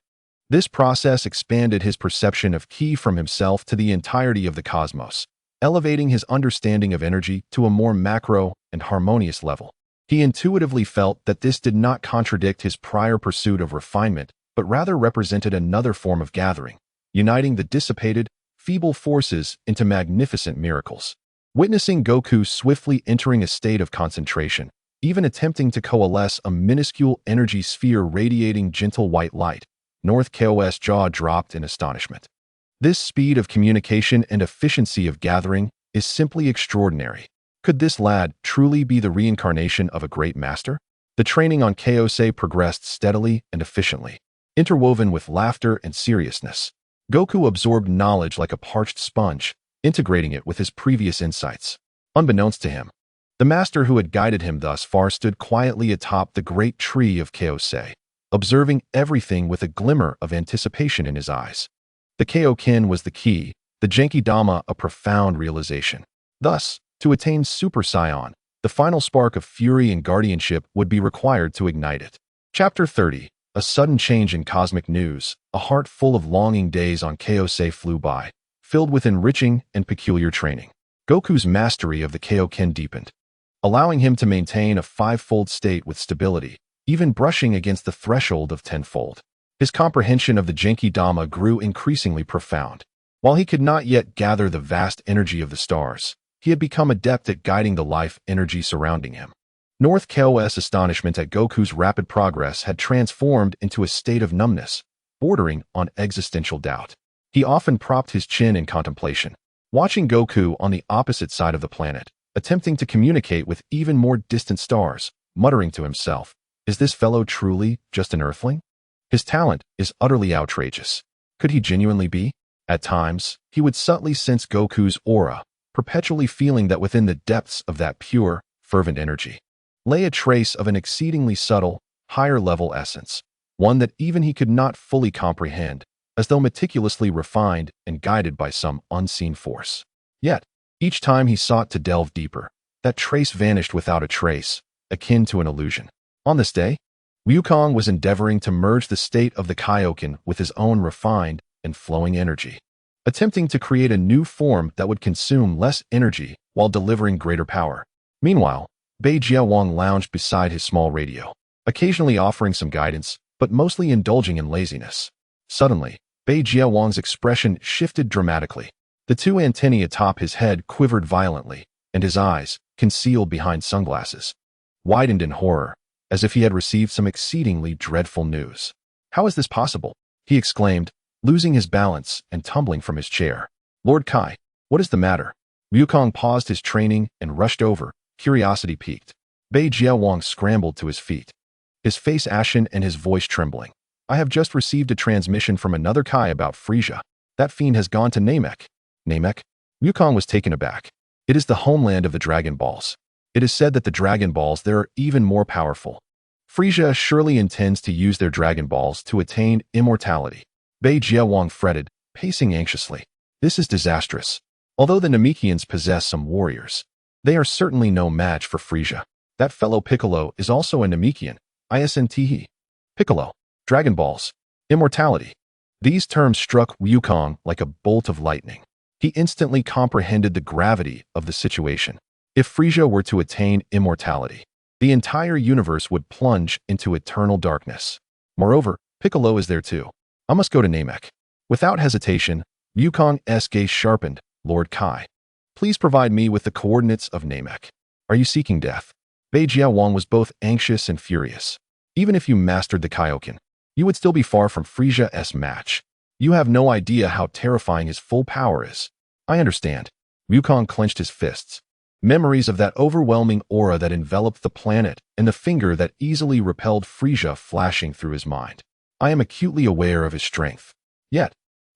Speaker 1: This process expanded his perception of ki from himself to the entirety of the cosmos, elevating his understanding of energy to a more macro and harmonious level. He intuitively felt that this did not contradict his prior pursuit of refinement, but rather represented another form of gathering, uniting the dissipated, feeble forces into magnificent miracles. Witnessing Goku swiftly entering a state of concentration, even attempting to coalesce a minuscule energy sphere radiating gentle white light, North KO's jaw dropped in astonishment. This speed of communication and efficiency of gathering is simply extraordinary. Could this lad truly be the reincarnation of a great master? The training on Kaiosei progressed steadily and efficiently. interwoven with laughter and seriousness. Goku absorbed knowledge like a parched sponge, integrating it with his previous insights. Unbeknownst to him, the master who had guided him thus far stood quietly atop the great tree of Kaosei, observing everything with a glimmer of anticipation in his eyes. The Kaioken was the key, the Genki-Dama a profound realization. Thus, to attain Super Saiyan, the final spark of fury and guardianship would be required to ignite it. Chapter 30. A sudden change in cosmic news. A heart full of longing days on Kaosei flew by, filled with enriching and peculiar training. Goku's mastery of the Kaioken deepened, allowing him to maintain a five-fold state with stability, even brushing against the threshold of tenfold. His comprehension of the Genki-Dama grew increasingly profound. While he could not yet gather the vast energy of the stars, he had become adept at guiding the life energy surrounding him. North Ko's astonishment at Goku's rapid progress had transformed into a state of numbness, bordering on existential doubt. He often propped his chin in contemplation, watching Goku on the opposite side of the planet, attempting to communicate with even more distant stars, muttering to himself, "Is this fellow truly just an earthling? His talent is utterly outrageous. Could he genuinely be?" At times, he would subtly sense Goku's aura, perpetually feeling that within the depths of that pure, fervent energy lay a trace of an exceedingly subtle, higher-level essence, one that even he could not fully comprehend, as though meticulously refined and guided by some unseen force. Yet, each time he sought to delve deeper, that trace vanished without a trace, akin to an illusion. On this day, Wukong was endeavoring to merge the state of the Kaioken with his own refined and flowing energy, attempting to create a new form that would consume less energy while delivering greater power. Meanwhile, Bei Jiawang lounged beside his small radio, occasionally offering some guidance, but mostly indulging in laziness. Suddenly, Bei Jiawang's expression shifted dramatically. The two antennae atop his head quivered violently, and his eyes, concealed behind sunglasses, widened in horror, as if he had received some exceedingly dreadful news. "How is this possible?" he exclaimed, losing his balance and tumbling from his chair. "Lord Kai, what is the matter?" Wukong paused his training and rushed over, curiosity piqued. Bei Jiawang scrambled to his feet, his face ashen and his voice trembling. "I have just received a transmission from another Kai about Frisia. That fiend has gone to Namek." Namek? Wukong was taken aback. "It is the homeland of the Dragon Balls. It is said that the Dragon Balls there are even more powerful. Frisia surely intends to use their Dragon Balls to attain immortality." Bei Jiawang fretted, pacing anxiously. "This is disastrous. Although the Namekians possess some warriors, they are certainly no match for Frisia. That fellow Piccolo is also a Namekian. Isn't. Piccolo. Dragon Balls. Immortality." These terms struck Wukong like a bolt of lightning. He instantly comprehended the gravity of the situation. If Frisia were to attain immortality, the entire universe would plunge into eternal darkness. Moreover, Piccolo is there too. "I must go to Namek." Without hesitation, Wukong's gaze sharpened. "Lord Kai, please provide me with the coordinates of Namek. Are you seeking death?" Bei Jiawang was both anxious and furious. "Even if you mastered the Kaioken, you would still be far from Frisia's match. You have no idea how terrifying his full power is." "I understand." Wukong clenched his fists. Memories of that overwhelming aura that enveloped the planet and the finger that easily repelled Frisia flashing through his mind. "I am acutely aware of his strength. Yet,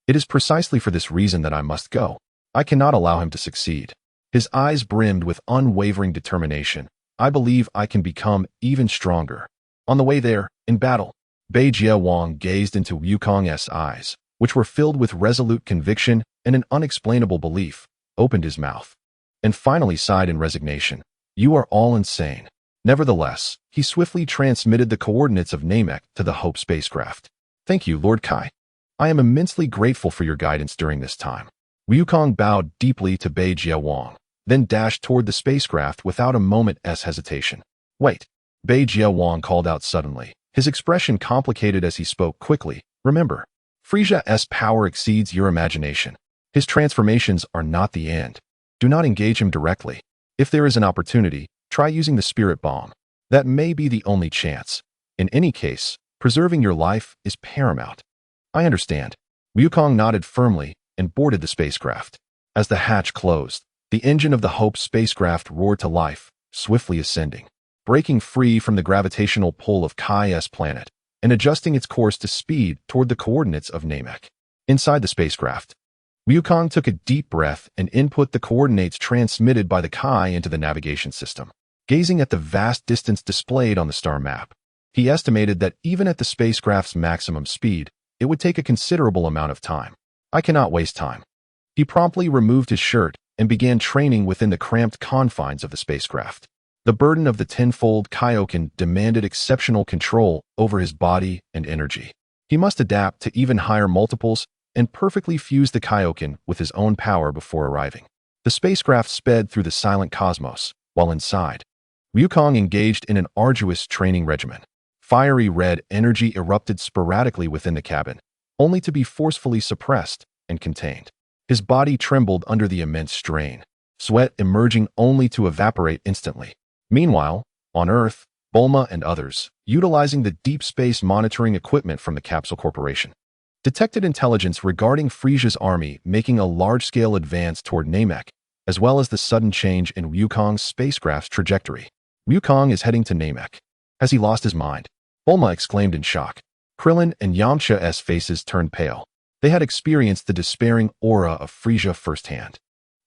Speaker 1: it is precisely for this reason that I must go. I cannot allow him to succeed." His eyes brimmed with unwavering determination. "I believe I can become even stronger. On the way there, in battle." Bei Jiawang gazed into Wukong's eyes, which were filled with resolute conviction and an unexplainable belief, opened his mouth, and finally sighed in resignation. "You are all insane." Nevertheless, he swiftly transmitted the coordinates of Namek to the Hope spacecraft. "Thank you, Lord Kai. I am immensely grateful for your guidance during this time." Wukong bowed deeply to Bei Jiawang, then dashed toward the spacecraft without a moment's hesitation. "Wait!" Bei Jiawang called out suddenly, his expression complicated as he spoke quickly. "Remember, Frisia's power exceeds your imagination. His transformations are not the end. Do not engage him directly. If there is an opportunity, try using the spirit bomb. That may be the only chance. In any case, preserving your life is paramount." "I understand." Wukong nodded firmly and boarded the spacecraft. As the hatch closed, the engine of the Hope spacecraft roared to life, swiftly ascending, breaking free from the gravitational pull of Kai's planet. and adjusting its course to speed toward the coordinates of Namek. Inside the spacecraft, Wukong took a deep breath and input the coordinates transmitted by the Kai into the navigation system. Gazing at the vast distance displayed on the star map, he estimated that even at the spacecraft's maximum speed, it would take a considerable amount of time. I cannot waste time. He promptly removed his shirt and began training within the cramped confines of the spacecraft. The burden of the tenfold Kaioken demanded exceptional control over his body and energy. He must adapt to even higher multiples and perfectly fuse the Kaioken with his own power before arriving. The spacecraft sped through the silent cosmos, while inside, Wukong engaged in an arduous training regimen. Fiery red energy erupted sporadically within the cabin, only to be forcefully suppressed and contained. His body trembled under the immense strain, sweat emerging only to evaporate instantly. Meanwhile, on Earth, Bulma and others, utilizing the deep space monitoring equipment from the Capsule Corporation, detected intelligence regarding Frisia's army making a large-scale advance toward Namek, as well as the sudden change in Wukong's spacecraft's trajectory. Wukong is heading to Namek. Has he lost his mind? Bulma exclaimed in shock. Krillin and Yamcha's faces turned pale. They had experienced the despairing aura of Frisia firsthand.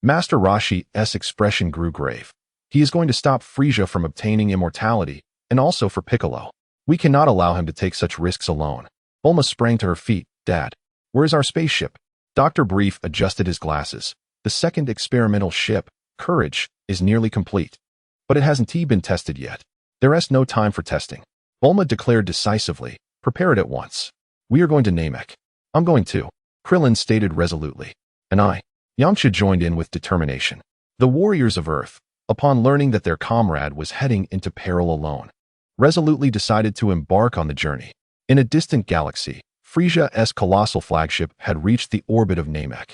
Speaker 1: Master Roshi's expression grew grave. He is going to stop Frisia from obtaining immortality, and also for Piccolo. We cannot allow him to take such risks alone. Bulma sprang to her feet. Dad, where is our spaceship? Dr. Brief adjusted his glasses. The second experimental ship, Courage, is nearly complete. But it hasn't been tested yet. There is no time for testing. Bulma declared decisively. Prepare it at once. We are going to Namek. I'm going too, Krillin stated resolutely. And I. Yamcha joined in with determination. The warriors of Earth, upon learning that their comrade was heading into peril alone, resolutely decided to embark on the journey. In a distant galaxy, Frisia's colossal flagship had reached the orbit of Namek,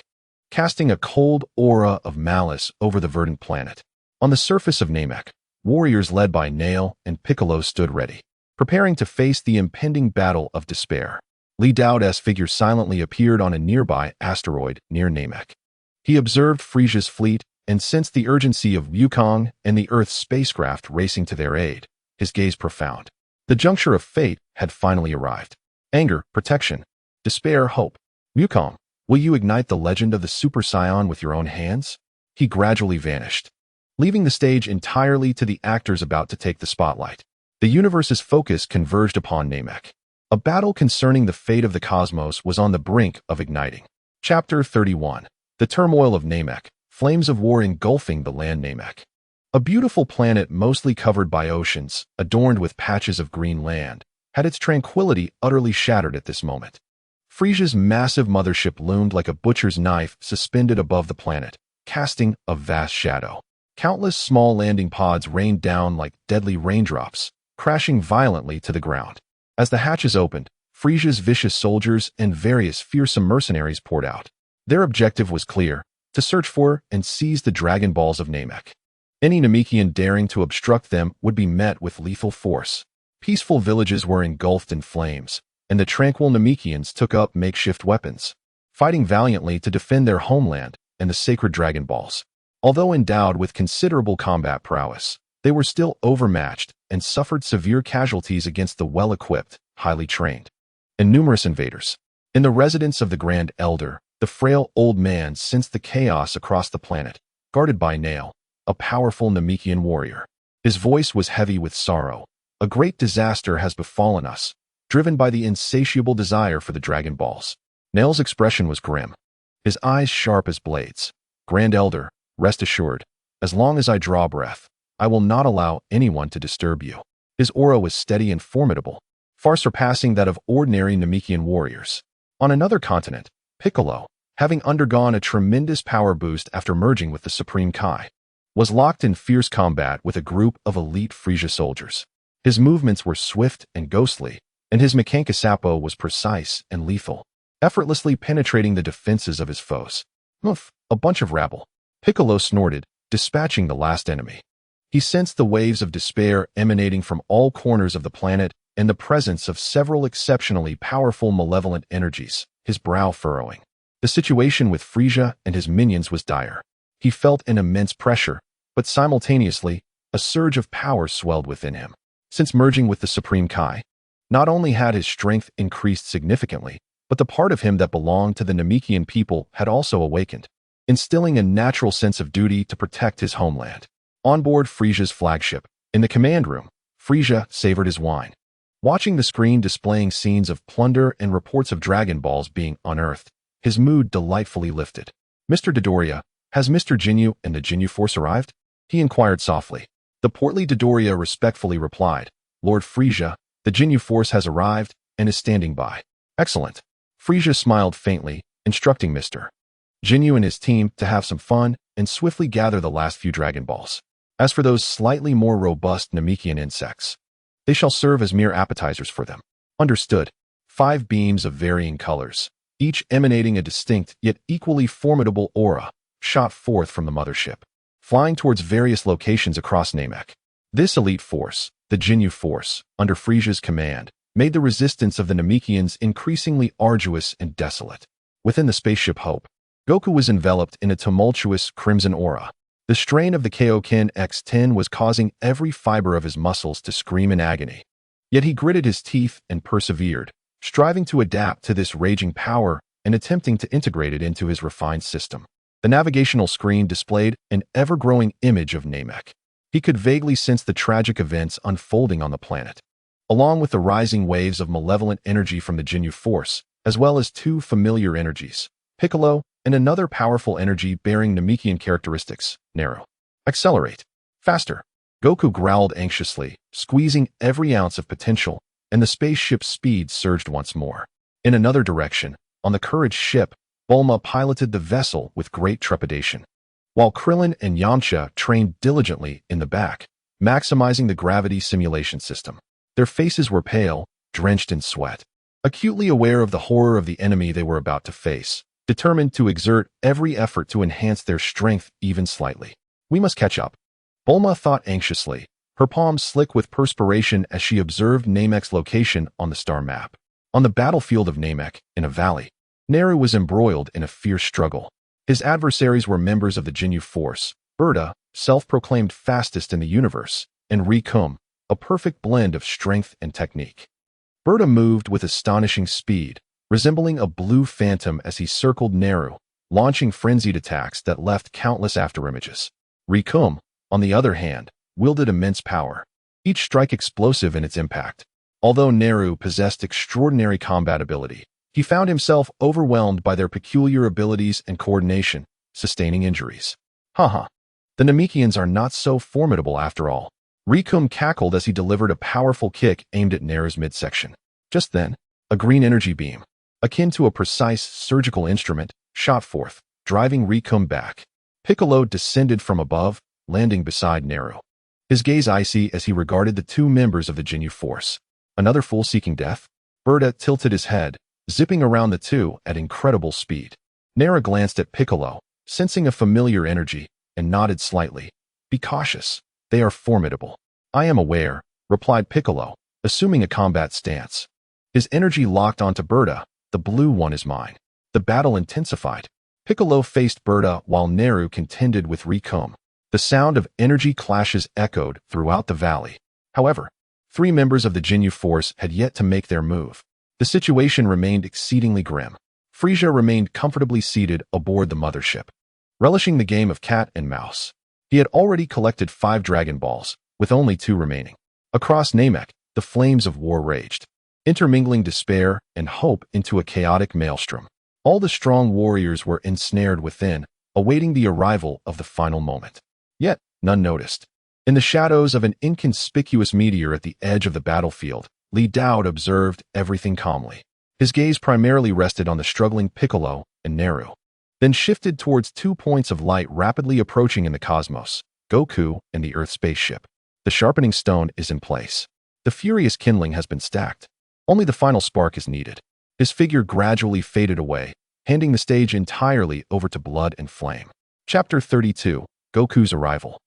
Speaker 1: casting a cold aura of malice over the verdant planet. On the surface of Namek, warriors led by Nail and Piccolo stood ready, preparing to face the impending battle of despair. Li Dao's figure silently appeared on a nearby asteroid near Namek. He observed Frisia's fleet and sensed the urgency of Wukong and the Earth's spacecraft racing to their aid, his gaze profound. The juncture of fate had finally arrived. Anger, protection, despair, hope. Wukong, will you ignite the legend of the Super Saiyan with your own hands? He gradually vanished, leaving the stage entirely to the actors about to take the spotlight. The universe's focus converged upon Namek. A battle concerning the fate of the cosmos was on the brink of igniting. Chapter 31. The Turmoil of Namek. Flames of war engulfing the land Namek. A beautiful planet mostly covered by oceans, adorned with patches of green land, had its tranquility utterly shattered at this moment. Frisia's massive mothership loomed like a butcher's knife suspended above the planet, casting a vast shadow. Countless small landing pods rained down like deadly raindrops, crashing violently to the ground. As the hatches opened, Frisia's vicious soldiers and various fearsome mercenaries poured out. Their objective was clear: to search for and seize the Dragon Balls of Namek. Any Namekian daring to obstruct them would be met with lethal force. Peaceful villages were engulfed in flames, and the tranquil Namekians took up makeshift weapons, fighting valiantly to defend their homeland and the sacred Dragon Balls. Although endowed with considerable combat prowess, they were still overmatched and suffered severe casualties against the well-equipped, highly trained, and numerous invaders. In the residence of the Grand Elder, the frail old man sensed the chaos across the planet, guarded by Nail, a powerful Namekian warrior. His voice was heavy with sorrow. A great disaster has befallen us, driven by the insatiable desire for the Dragon Balls. Nail's expression was grim, his eyes sharp as blades. Grand Elder, rest assured, as long as I draw breath, I will not allow anyone to disturb you. His aura was steady and formidable, far surpassing that of ordinary Namekian warriors. On another continent, Piccolo, having undergone a tremendous power boost after merging with the Supreme Kai, was locked in fierce combat with a group of elite Frisia soldiers. His movements were swift and ghostly, and his Mekankasapo was precise and lethal, effortlessly penetrating the defenses of his foes. Oof, a bunch of rabble. Piccolo snorted, dispatching the last enemy. He sensed the waves of despair emanating from all corners of the planet and the presence of several exceptionally powerful malevolent energies, his brow furrowing. The situation with Frisia and his minions was dire. He felt an immense pressure, but simultaneously, a surge of power swelled within him. Since merging with the Supreme Kai, Not only had his strength increased significantly, but the part of him that belonged to the Namekian people had also awakened, instilling a natural sense of duty to protect his homeland. On board Frisia's flagship, in the command room, Frisia savored his wine. Watching the screen displaying scenes of plunder and reports of Dragon Balls being unearthed, his mood delightfully lifted. "Mr. Dodoria, has Mr. Jinyu and the Jinyu force arrived?" he inquired softly. The portly Dodoria respectfully replied, "Lord Frisia, the Jinyu force has arrived and is standing by." "Excellent." Frisia smiled faintly, instructing Mr. Jinyu and his team to have some fun and swiftly gather the last few Dragon Balls. As for those slightly more robust Namekian insects, they shall serve as mere appetizers for them. Understood. 5 beams of varying colors, each emanating a distinct yet equally formidable aura, shot forth from the mothership, flying towards various locations across Namek. This elite force, the Jinyu force, under Frisia's command, made the resistance of the Namekians increasingly arduous and desolate. Within the spaceship Hope, Goku was enveloped in a tumultuous crimson aura. The strain of the Kaioken X-10 was causing every fiber of his muscles to scream in agony. Yet he gritted his teeth and persevered, striving to adapt to this raging power and attempting to integrate it into his refined system. The navigational screen displayed an ever-growing image of Namek. He could vaguely sense the tragic events unfolding on the planet, along with the rising waves of malevolent energy from the Jinyu force, as well as 2 familiar energies, Piccolo and another powerful energy bearing Namekian characteristics, Naru. "Accelerate. Faster." Goku growled anxiously, squeezing every ounce of potential, and the spaceship's speed surged once more. In another direction, on the Courage ship, Bulma piloted the vessel with great trepidation, while Krillin and Yamcha trained diligently in the back, maximizing the gravity simulation system. Their faces were pale, drenched in sweat, acutely aware of the horror of the enemy they were about to face, determined to exert every effort to enhance their strength even slightly. "We must catch up," Bulma thought anxiously, her palms slick with perspiration as she observed Namek's location on the star map. On the battlefield of Namek, in a valley, Naru was embroiled in a fierce struggle. His adversaries were members of the Jinyu force, Berta, self-proclaimed fastest in the universe, and Rikum, a perfect blend of strength and technique. Berta moved with astonishing speed, resembling a blue phantom as he circled Naru, launching frenzied attacks that left countless afterimages. Rikum, on the other hand, wielded immense power, each strike explosive in its impact. Although Naru possessed extraordinary combat ability, he found himself overwhelmed by their peculiar abilities and coordination, sustaining injuries. Haha, the Namekians are not so formidable after all. Rikum cackled as he delivered a powerful kick aimed at Naru's midsection. Just then, a green energy beam, akin to a precise surgical instrument, shot forth, driving Rikum back. Piccolo descended from above, landing beside Naru, his gaze icy as he regarded the 2 members of the Jinyu force. Another fool seeking death? Berta tilted his head, zipping around the 2 at incredible speed. Naru glanced at Piccolo, sensing a familiar energy, and nodded slightly. "Be cautious. They are formidable." "I am aware," replied Piccolo, assuming a combat stance. His energy locked onto Berta. "The blue one is mine." The battle intensified. Piccolo faced Berta while Naru contended with Rikum. The sound of energy clashes echoed throughout the valley. However, 3 members of the Jinyu force had yet to make their move. The situation remained exceedingly grim. Frisia remained comfortably seated aboard the mothership, relishing the game of cat and mouse. He had already collected 5 Dragon Balls, with only 2 remaining. Across Namek, the flames of war raged, intermingling despair and hope into a chaotic maelstrom. All the strong warriors were ensnared within, awaiting the arrival of the final moment. Yet, none noticed. In the shadows of an inconspicuous meteor at the edge of the battlefield, Li Dao observed everything calmly. His gaze primarily rested on the struggling Piccolo and Naru, then shifted towards 2 points of light rapidly approaching in the cosmos, Goku and the Earth spaceship. The sharpening stone is in place. The furious kindling has been stacked. Only the final spark is needed. His figure gradually faded away, handing the stage entirely over to blood and flame. Chapter 32, Goku's Arrival.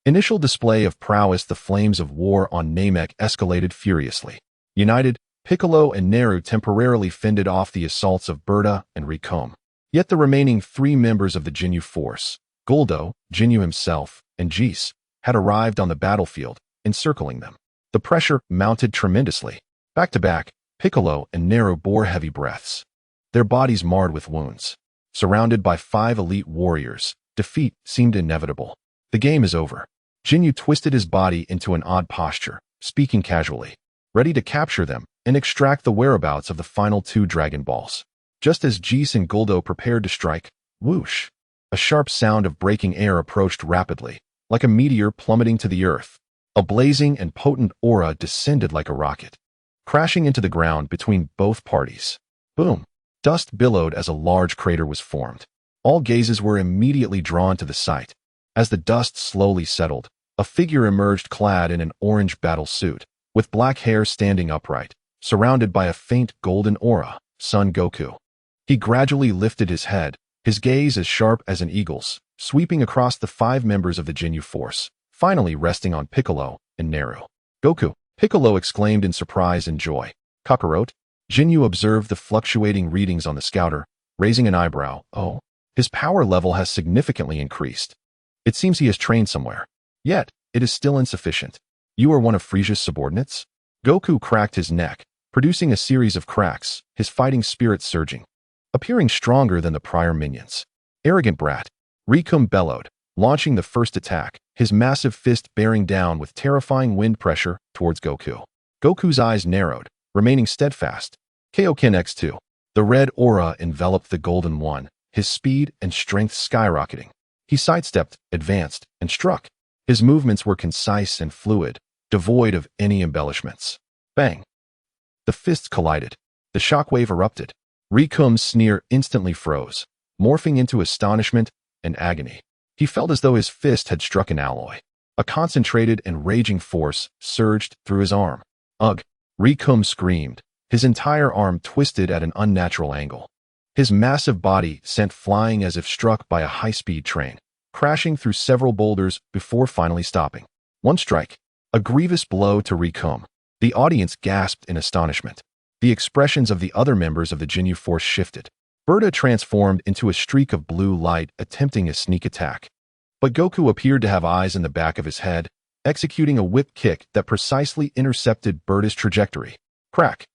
Speaker 1: Initial display of prowess. The flames of war on Namek escalated furiously. United, Piccolo and Naru temporarily fended off the assaults of Berta and Rikum. Yet the remaining 3 members of the Jinyu force, Guldo, Jinyu himself, and Jis, had arrived on the battlefield, encircling them. The pressure mounted tremendously. Back to back, Piccolo and Nero bore heavy breaths, their bodies marred with wounds. Surrounded by 5 elite warriors, defeat seemed inevitable. The game is over. Jinyu twisted his body into an odd posture, speaking casually, ready to capture them and extract the whereabouts of the final 2 Dragon Balls. Just as Jis and Guldo prepared to strike, whoosh! A sharp sound of breaking air approached rapidly, like a meteor plummeting to the earth. A blazing and potent aura descended like a rocket, crashing into the ground between both parties. Boom! Dust billowed as a large crater was formed. All gazes were immediately drawn to the site. As the dust slowly settled, a figure emerged clad in an orange battle suit, with black hair standing upright, surrounded by a faint golden aura, Son Goku. He gradually lifted his head, his gaze as sharp as an eagle's, sweeping across the 5 members of the Jinyu force, finally resting on Piccolo and Nero. Goku! Piccolo exclaimed in surprise and joy. Kakarot? Jinyu observed the fluctuating readings on the scouter, raising an eyebrow. Oh, his power level has significantly increased. It seems he has trained somewhere. Yet, it is still insufficient. You are one of Frisia's subordinates? Goku cracked his neck, producing a series of cracks, his fighting spirit surging, appearing stronger than the prior minions. Arrogant brat. Rikum bellowed, launching the first attack, his massive fist bearing down with terrifying wind pressure towards Goku. Goku's eyes narrowed, remaining steadfast. Kaioken X2. The red aura enveloped the golden one, his speed and strength skyrocketing. He sidestepped, advanced, and struck. His movements were concise and fluid, devoid of any embellishments. Bang! The fists collided. The shockwave erupted. Rikum's sneer instantly froze, morphing into astonishment and agony. He felt as though his fist had struck an alloy. A concentrated and raging force surged through his arm. Ugh! Rikum screamed, his entire arm twisted at an unnatural angle. His massive body sent flying as if struck by a high-speed train, crashing through several boulders before finally stopping. One strike. A grievous blow to Rikum. The audience gasped in astonishment. The expressions of the other members of the Jinyu force shifted. Berta transformed into a streak of blue light, attempting a sneak attack. But Goku appeared to have eyes in the back of his head, executing a whip kick that precisely intercepted Berta's trajectory. Crack!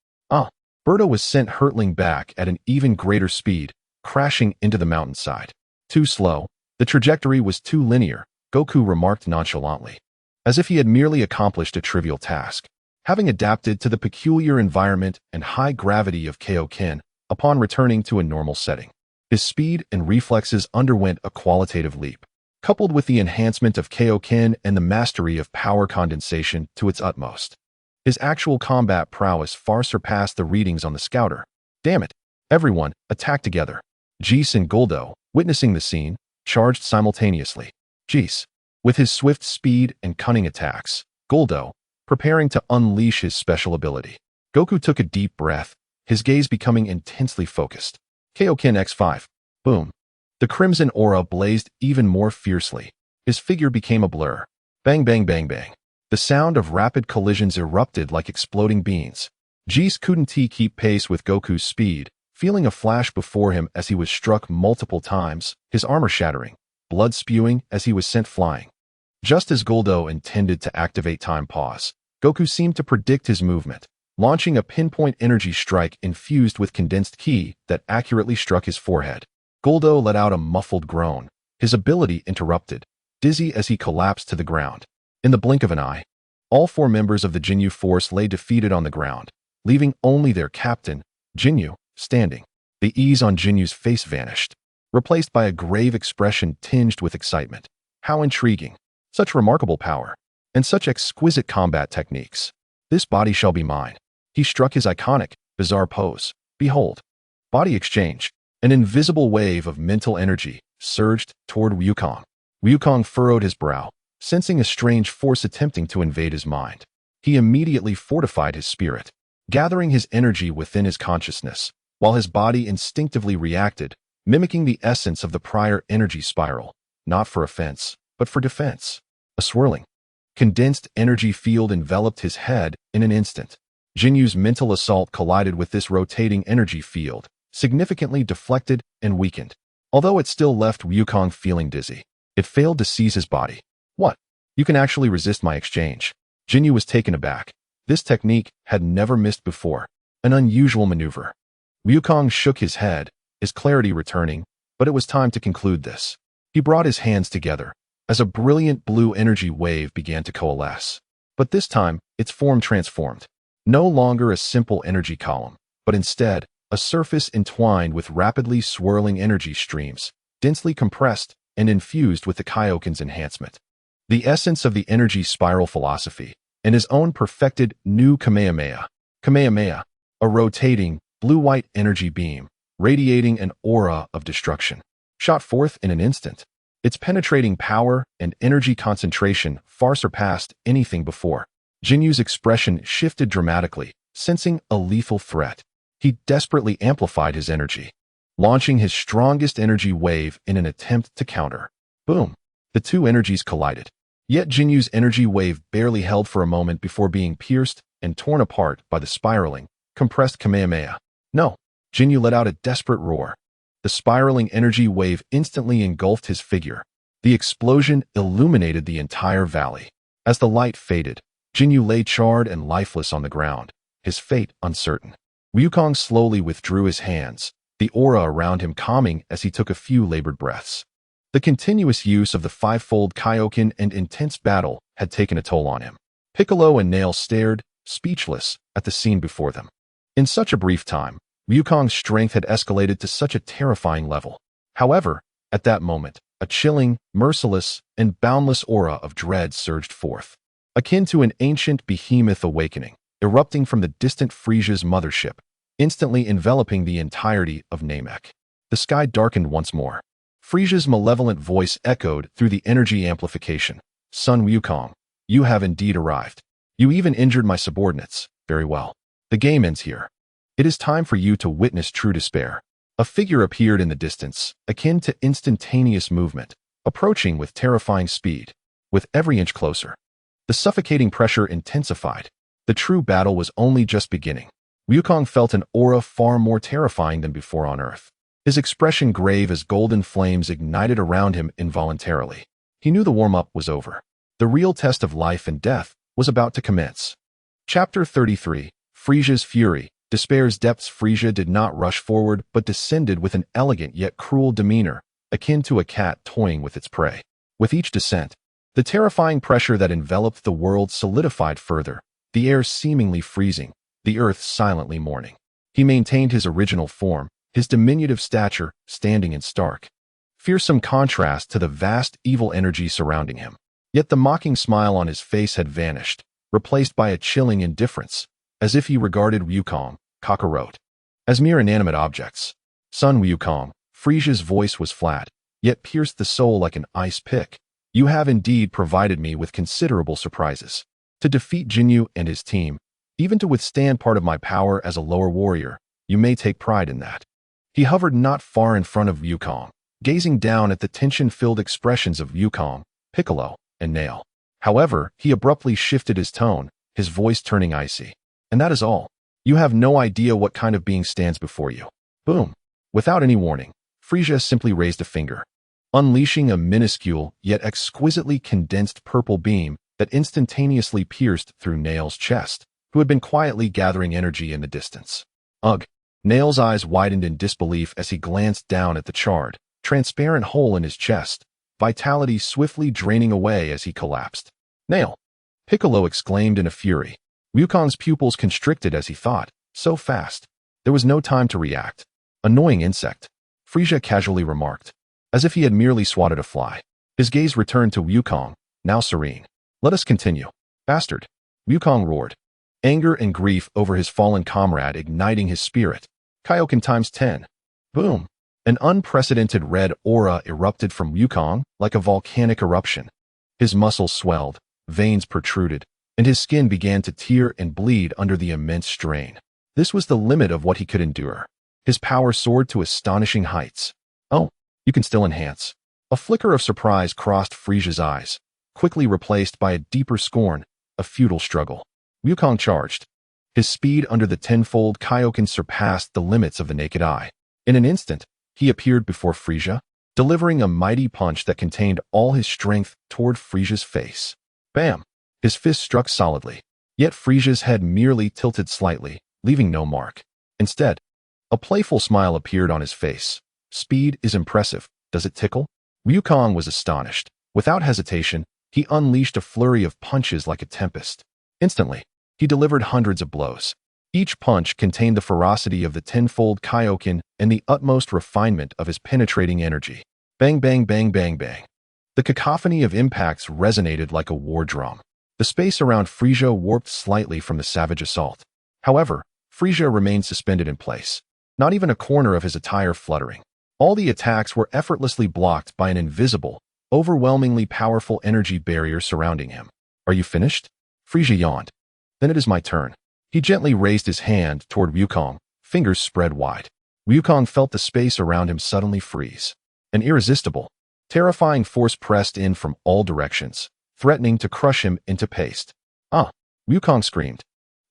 Speaker 1: Berta was sent hurtling back at an even greater speed, crashing into the mountainside. Too slow. The trajectory was too linear, Goku remarked nonchalantly, as if he had merely accomplished a trivial task. Having adapted to the peculiar environment and high gravity of Kaioken upon returning to a normal setting, his speed and reflexes underwent a qualitative leap. Coupled with the enhancement of Kaioken and the mastery of power condensation to its utmost, his actual combat prowess far surpassed the readings on the scouter. Damn it! Everyone, attack together. Jis and Guldo, witnessing the scene, charged simultaneously. Jis, with his swift speed and cunning attacks. Guldo, preparing to unleash his special ability. Goku took a deep breath, his gaze becoming intensely focused. Kaioken X5. Boom. The crimson aura blazed even more fiercely. His figure became a blur. Bang bang bang bang. The sound of rapid collisions erupted like exploding beans. Jis couldn't keep pace with Goku's speed, feeling a flash before him as he was struck multiple times, his armor shattering, blood spewing as he was sent flying. Just as Guldo intended to activate Time Pause, Goku seemed to predict his movement, launching a pinpoint energy strike infused with condensed ki that accurately struck his forehead. Guldo let out a muffled groan, his ability interrupted, dizzy as he collapsed to the ground. In the blink of an eye, all 4 members of the Jinyu force lay defeated on the ground, leaving only their captain, Jinyu, standing. The ease on Jinyu's face vanished, replaced by a grave expression tinged with excitement. How intriguing! Such remarkable power, and such exquisite combat techniques. This body shall be mine. He struck his iconic, bizarre pose. Behold. Body exchange. An invisible wave of mental energy surged toward Wukong. Wukong furrowed his brow, sensing a strange force attempting to invade his mind. He immediately fortified his spirit, gathering his energy within his consciousness, while his body instinctively reacted, mimicking the essence of the prior energy spiral, not for offense, but for defense. A swirling, condensed energy field enveloped his head in an instant. Jinyu's mental assault collided with this rotating energy field, significantly deflected and weakened. Although it still left Wukong feeling dizzy, it failed to seize his body. What? You can actually resist my exchange. Jinyu was taken aback. This technique had never missed before, an unusual maneuver. Wukong shook his head, his clarity returning, but it was time to conclude this. He brought his hands together, as a brilliant blue energy wave began to coalesce. But this time, its form transformed. No longer a simple energy column, but instead, a surface entwined with rapidly swirling energy streams, densely compressed and infused with the Kaioken's enhancement. The essence of the energy spiral philosophy, and his own perfected new Kamehameha. Kamehameha, a rotating, blue-white energy beam, radiating an aura of destruction, shot forth in an instant. Its penetrating power and energy concentration far surpassed anything before. Jinyu's expression shifted dramatically, sensing a lethal threat. He desperately amplified his energy, launching his strongest energy wave in an attempt to counter. Boom! The two energies collided. Yet Jinyu's energy wave barely held for a moment before being pierced and torn apart by the spiraling, compressed Kamehameha. No! Jinyu let out a desperate roar. The spiraling energy wave instantly engulfed his figure. The explosion illuminated the entire valley. As the light faded, Jinyu lay charred and lifeless on the ground, his fate uncertain. Wukong slowly withdrew his hands, the aura around him calming as he took a few labored breaths. The continuous use of the five-fold Kaioken and intense battle had taken a toll on him. Piccolo and Nail stared, speechless, at the scene before them. In such a brief time, Wukong's strength had escalated to such a terrifying level. However, at that moment, a chilling, merciless, and boundless aura of dread surged forth, akin to an ancient behemoth awakening, erupting from the distant Frisia's mothership, instantly enveloping the entirety of Namek. The sky darkened once more. Frisia's malevolent voice echoed through the energy amplification. Son Wukong, you have indeed arrived. You even injured my subordinates. Very well. The game ends here. It is time for you to witness true despair. A figure appeared in the distance, akin to instantaneous movement, approaching with terrifying speed, with every inch closer. The suffocating pressure intensified. The true battle was only just beginning. Wukong felt an aura far more terrifying than before on Earth. His expression grave as golden flames ignited around him involuntarily. He knew the warm-up was over. The real test of life and death was about to commence. Chapter 33, Frisia's Fury. Despair's depths. Frisia did not rush forward, but descended with an elegant yet cruel demeanor, akin to a cat toying with its prey. With each descent, the terrifying pressure that enveloped the world solidified further, the air seemingly freezing, the earth silently mourning. He maintained his original form, his diminutive stature standing in stark, fearsome contrast to the vast evil energy surrounding him. Yet the mocking smile on his face had vanished, replaced by a chilling indifference, as if he regarded Wukong, Kakarot, as mere inanimate objects. Son Wukong, Frisia's voice was flat, yet pierced the soul like an ice pick. You have indeed provided me with considerable surprises. To defeat Jinyu and his team, even to withstand part of my power as a lower warrior, you may take pride in that. He hovered not far in front of Wukong, gazing down at the tension-filled expressions of Wukong, Piccolo, and Nail. However, he abruptly shifted his tone, his voice turning icy. And that is all. You have no idea what kind of being stands before you. Boom. Without any warning, Frisia simply raised a finger, unleashing a minuscule yet exquisitely condensed purple beam that instantaneously pierced through Nail's chest, who had been quietly gathering energy in the distance. Ugh. Nail's eyes widened in disbelief as he glanced down at the charred, transparent hole in his chest, vitality swiftly draining away as he collapsed. Nail! Piccolo exclaimed in a fury. Wukong's pupils constricted as he thought, so fast. There was no time to react. Annoying insect, Frisia casually remarked, as if he had merely swatted a fly. His gaze returned to Wukong, now serene. Let us continue. Bastard! Wukong roared, anger and grief over his fallen comrade igniting his spirit. Kaioken times 10. Boom! An unprecedented red aura erupted from Wukong like a volcanic eruption. His muscles swelled, veins protruded, and his skin began to tear and bleed under the immense strain. This was the limit of what he could endure. His power soared to astonishing heights. Oh, you can still enhance. A flicker of surprise crossed Frisia's eyes, quickly replaced by a deeper scorn, a futile struggle. Wukong charged. His speed under the tenfold Kaioken surpassed the limits of the naked eye. In an instant, he appeared before Frisia, delivering a mighty punch that contained all his strength toward Frisia's face. Bam! His fist struck solidly, Yet Frisia's head merely tilted slightly, leaving no mark. Instead, a playful smile appeared on his face. Speed is impressive. Does it tickle? Wukong was astonished. Without hesitation, he unleashed a flurry of punches like a tempest. Instantly, he delivered hundreds of blows. Each punch contained the ferocity of the tenfold Kaioken and the utmost refinement of his penetrating energy. Bang, bang, bang, bang, bang. The cacophony of impacts resonated like a war drum. The space around Frisia warped slightly from the savage assault. However, Frisia remained suspended in place, not even a corner of his attire fluttering. All the attacks were effortlessly blocked by an invisible, overwhelmingly powerful energy barrier surrounding him. Are you finished? Frisia yawned. Then it is my turn. He gently raised his hand toward Wukong, fingers spread wide. Wukong felt the space around him suddenly freeze. An irresistible, terrifying force pressed in from all directions, threatening to crush him into paste. Ah! Wukong screamed.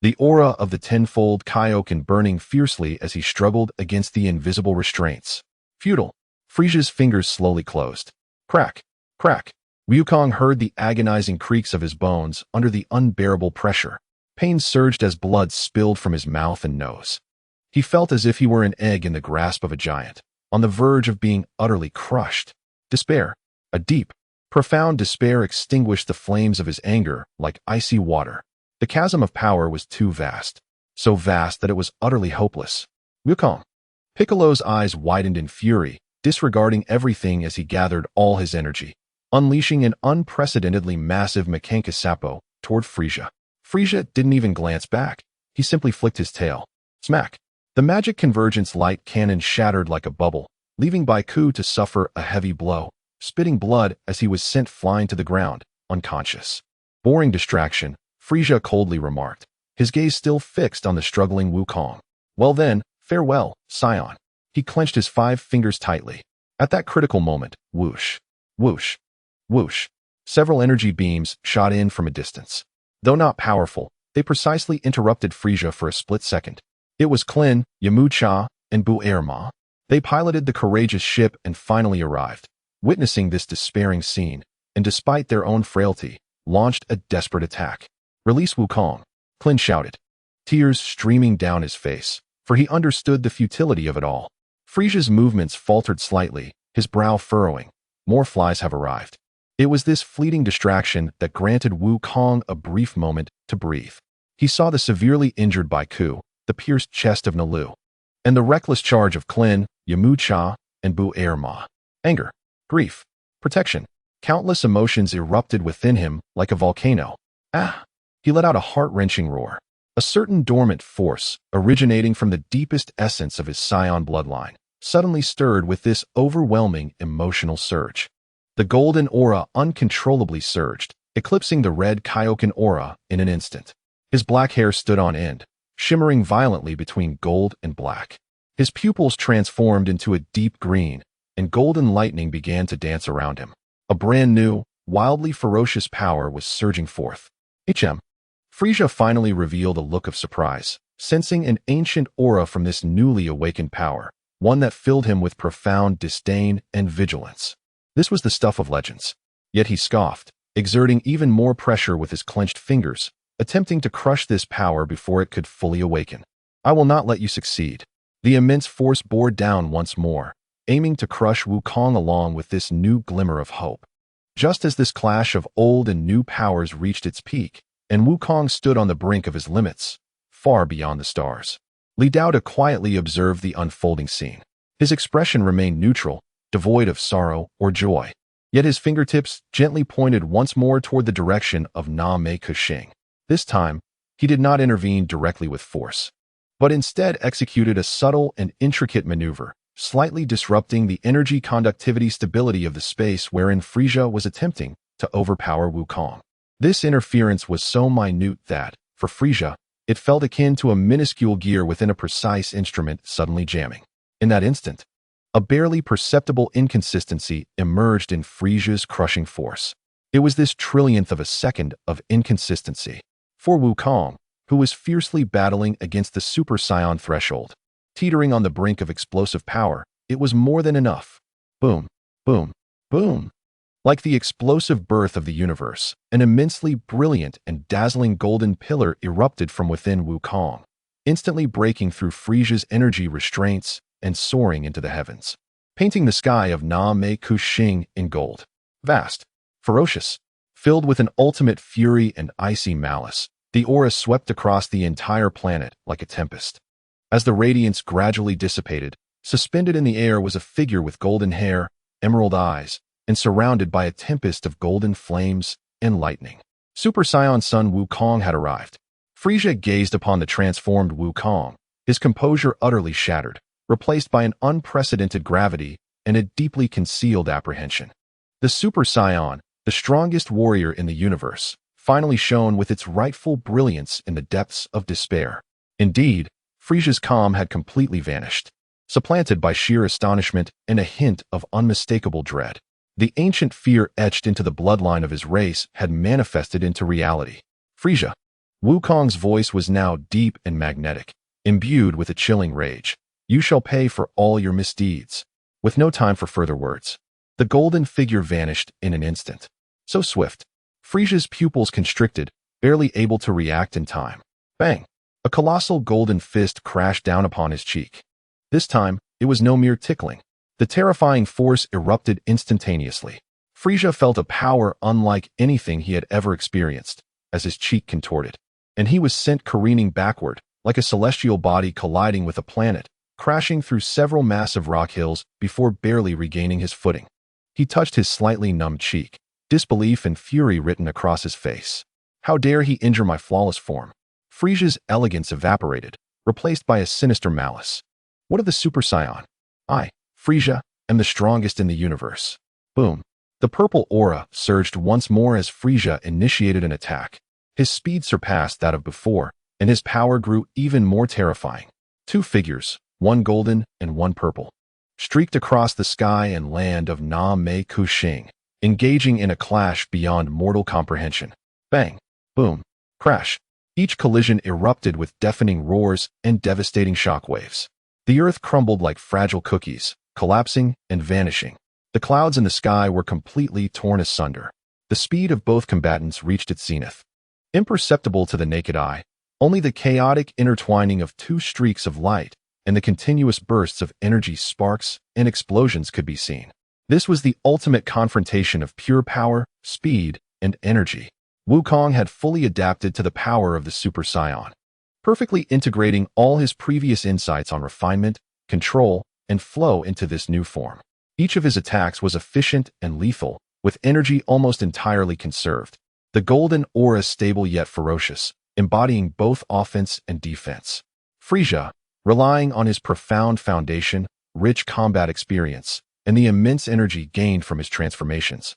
Speaker 1: The aura of the tenfold Kaioken burning fiercely as he struggled against the invisible restraints. Futile. Frisia's fingers slowly closed. Crack! Crack! Wukong heard the agonizing creaks of his bones under the unbearable pressure. Pain surged as blood spilled from his mouth and nose. He felt as if he were an egg in the grasp of a giant, on the verge of being utterly crushed. Despair. A deep, profound despair extinguished the flames of his anger like icy water. The chasm of power was too vast, so vast that it was utterly hopeless. Wukong. Piccolo's eyes widened in fury, disregarding everything as he gathered all his energy, unleashing an unprecedentedly massive Mekanka Sappo toward Frisia. Frisia didn't even glance back. He simply flicked his tail. Smack! The magic convergence light cannon shattered like a bubble, leaving Goku to suffer a heavy blow, spitting blood as he was sent flying to the ground, unconscious. Boring distraction, Frisia coldly remarked, his gaze still fixed on the struggling Wukong. Well then, farewell, Scion. He clenched his 5 fingers tightly. At that critical moment, whoosh, whoosh, whoosh. Several energy beams shot in from a distance. Though not powerful, they precisely interrupted Frisia for a split second. It was Klin, Yamcha, and Bu-erma. They piloted the courageous ship and finally arrived. Witnessing this despairing scene, and despite their own frailty, launched a desperate attack. Release Wukong, Klin shouted, tears streaming down his face, for he understood the futility of it all. Frisia's movements faltered slightly, his brow furrowing. More flies have arrived. It was this fleeting distraction that granted Wukong a brief moment to breathe. He saw the severely injured Goku, the pierced chest of Nalu, and the reckless charge of Klin, Yamcha, and Bu-erma. Anger, grief, protection. Countless emotions erupted within him like a volcano. Ah! He let out a heart-wrenching roar. A certain dormant force, originating from the deepest essence of his Scion bloodline, suddenly stirred with this overwhelming emotional surge. The golden aura uncontrollably surged, eclipsing the red Kaioken aura in an instant. His black hair stood on end, shimmering violently between gold and black. His pupils transformed into a deep green, and golden lightning began to dance around him. A brand new, wildly ferocious power was surging forth. Frisia finally revealed a look of surprise, sensing an ancient aura from this newly awakened power, one that filled him with profound disdain and vigilance. This was the stuff of legends. Yet he scoffed, exerting even more pressure with his clenched fingers, attempting to crush this power before it could fully awaken. I will not let you succeed. The immense force bore down once more, aiming to crush Wukong along with this new glimmer of hope. Just as this clash of old and new powers reached its peak, and Wukong stood on the brink of his limits, far beyond the stars, Li Dao quietly observed the unfolding scene. His expression remained neutral, devoid of sorrow or joy, yet his fingertips gently pointed once more toward the direction of Na Mei Kushing. This time, he did not intervene directly with force, but instead executed a subtle and intricate maneuver, slightly disrupting the energy conductivity stability of the space wherein Frisia was attempting to overpower Wukong. This interference was so minute that, for Frisia, it felt akin to a minuscule gear within a precise instrument suddenly jamming. In that instant, a barely perceptible inconsistency emerged in Frisia's crushing force. It was this trillionth of a second of inconsistency. For Wukong, who was fiercely battling against the Super Saiyan threshold, teetering on the brink of explosive power, it was more than enough. Boom, boom, boom. Like the explosive birth of the universe, an immensely brilliant and dazzling golden pillar erupted from within Wukong, instantly breaking through Frisia's energy restraints and soaring into the heavens, painting the sky of Na Mei Kuxing in gold. Vast, ferocious, filled with an ultimate fury and icy malice, the aura swept across the entire planet like a tempest. As the radiance gradually dissipated, suspended in the air was a figure with golden hair, emerald eyes, and surrounded by a tempest of golden flames and lightning. Super Saiyan Son Wukong had arrived. Frisia gazed upon the transformed Wukong, his composure utterly shattered, replaced by an unprecedented gravity and a deeply concealed apprehension. The Super Saiyan, the strongest warrior in the universe, finally shone with its rightful brilliance in the depths of despair. Indeed, Frisia's calm had completely vanished, supplanted by sheer astonishment and a hint of unmistakable dread. The ancient fear etched into the bloodline of his race had manifested into reality. Frisia. Wukong's voice was now deep and magnetic, imbued with a chilling rage. You shall pay for all your misdeeds. With no time for further words, the golden figure vanished in an instant. So swift, Frisia's pupils constricted, barely able to react in time. Bang! A colossal golden fist crashed down upon his cheek. This time, it was no mere tickling. The terrifying force erupted instantaneously. Frisia felt a power unlike anything he had ever experienced, as his cheek contorted, and he was sent careening backward, like a celestial body colliding with a planet, crashing through several massive rock hills before barely regaining his footing. He touched his slightly numbed cheek, disbelief and fury written across his face. How dare he injure my flawless form? Frisia's elegance evaporated, replaced by a sinister malice. What of the Super Saiyan? I, Frisia, am the strongest in the universe. Boom. The purple aura surged once more as Frisia initiated an attack. His speed surpassed that of before, and his power grew even more terrifying. Two figures, one golden and one purple, streaked across the sky and land of Na Mei Kuxing, engaging in a clash beyond mortal comprehension. Bang, boom, crash. Each collision erupted with deafening roars and devastating shockwaves. The earth crumbled like fragile cookies, collapsing and vanishing. The clouds in the sky were completely torn asunder. The speed of both combatants reached its zenith. Imperceptible to the naked eye, only the chaotic intertwining of two streaks of light and the continuous bursts of energy sparks and explosions could be seen. This was the ultimate confrontation of pure power, speed, and energy. Wukong had fully adapted to the power of the Super Saiyan, perfectly integrating all his previous insights on refinement, control, and flow into this new form. Each of his attacks was efficient and lethal, with energy almost entirely conserved. The golden aura stable yet ferocious, embodying both offense and defense. Frisia, relying on his profound foundation, rich combat experience, and the immense energy gained from his transformations,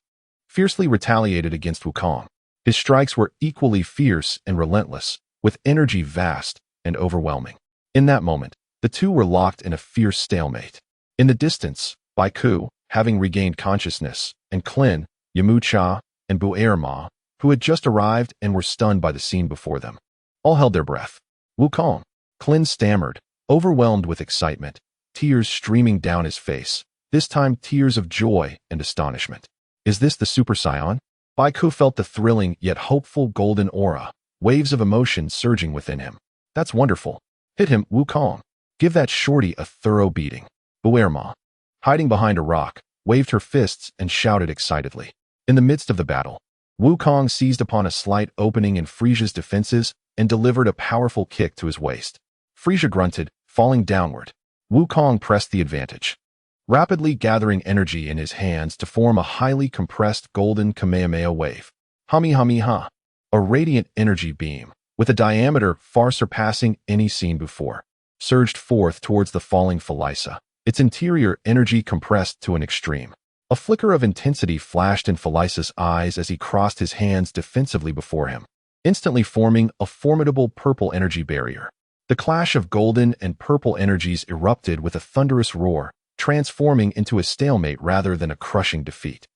Speaker 1: fiercely retaliated against Wukong. His strikes were equally fierce and relentless, with energy vast and overwhelming. In that moment, the two were locked in a fierce stalemate. In the distance, Baiku, having regained consciousness, and Klin, Yamucha, and Buerma, who had just arrived and were stunned by the scene before them, all held their breath. Wukong, Klin stammered, overwhelmed with excitement, tears streaming down his face, this time tears of joy and astonishment. Is this the Super Saiyan? Baiku felt the thrilling yet hopeful golden aura, waves of emotion surging within him. That's wonderful. Hit him, Wukong. Give that shorty a thorough beating. Buerma, hiding behind a rock, waved her fists and shouted excitedly. In the midst of the battle, Wukong seized upon a slight opening in Frisia's defenses and delivered a powerful kick to his waist. Frisia grunted, falling downward. Wukong pressed the advantage, rapidly gathering energy in his hands to form a highly compressed golden Kamehameha wave. Hami-hami-ha, a radiant energy beam, with a diameter far surpassing any seen before, surged forth towards the falling Phalisa, its interior energy compressed to an extreme. A flicker of intensity flashed in Phalisa's eyes as he crossed his hands defensively before him, instantly forming a formidable purple energy barrier. The clash of golden and purple energies erupted with a thunderous roar, transforming into a stalemate rather than a crushing defeat.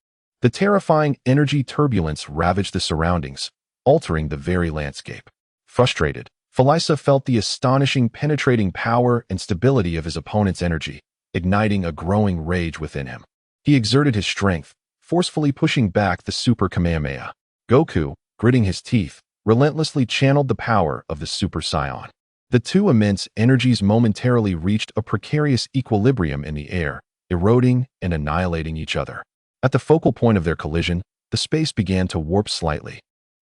Speaker 1: The terrifying energy turbulence ravaged the surroundings, altering the very landscape. Frustrated, Phalisa felt the astonishing penetrating power and stability of his opponent's energy, igniting a growing rage within him. He exerted his strength, forcefully pushing back the Super Kamehameha. Goku, gritting his teeth, relentlessly channeled the power of the Super Saiyan. The two immense energies momentarily reached a precarious equilibrium in the air, eroding and annihilating each other. At the focal point of their collision, the space began to warp slightly,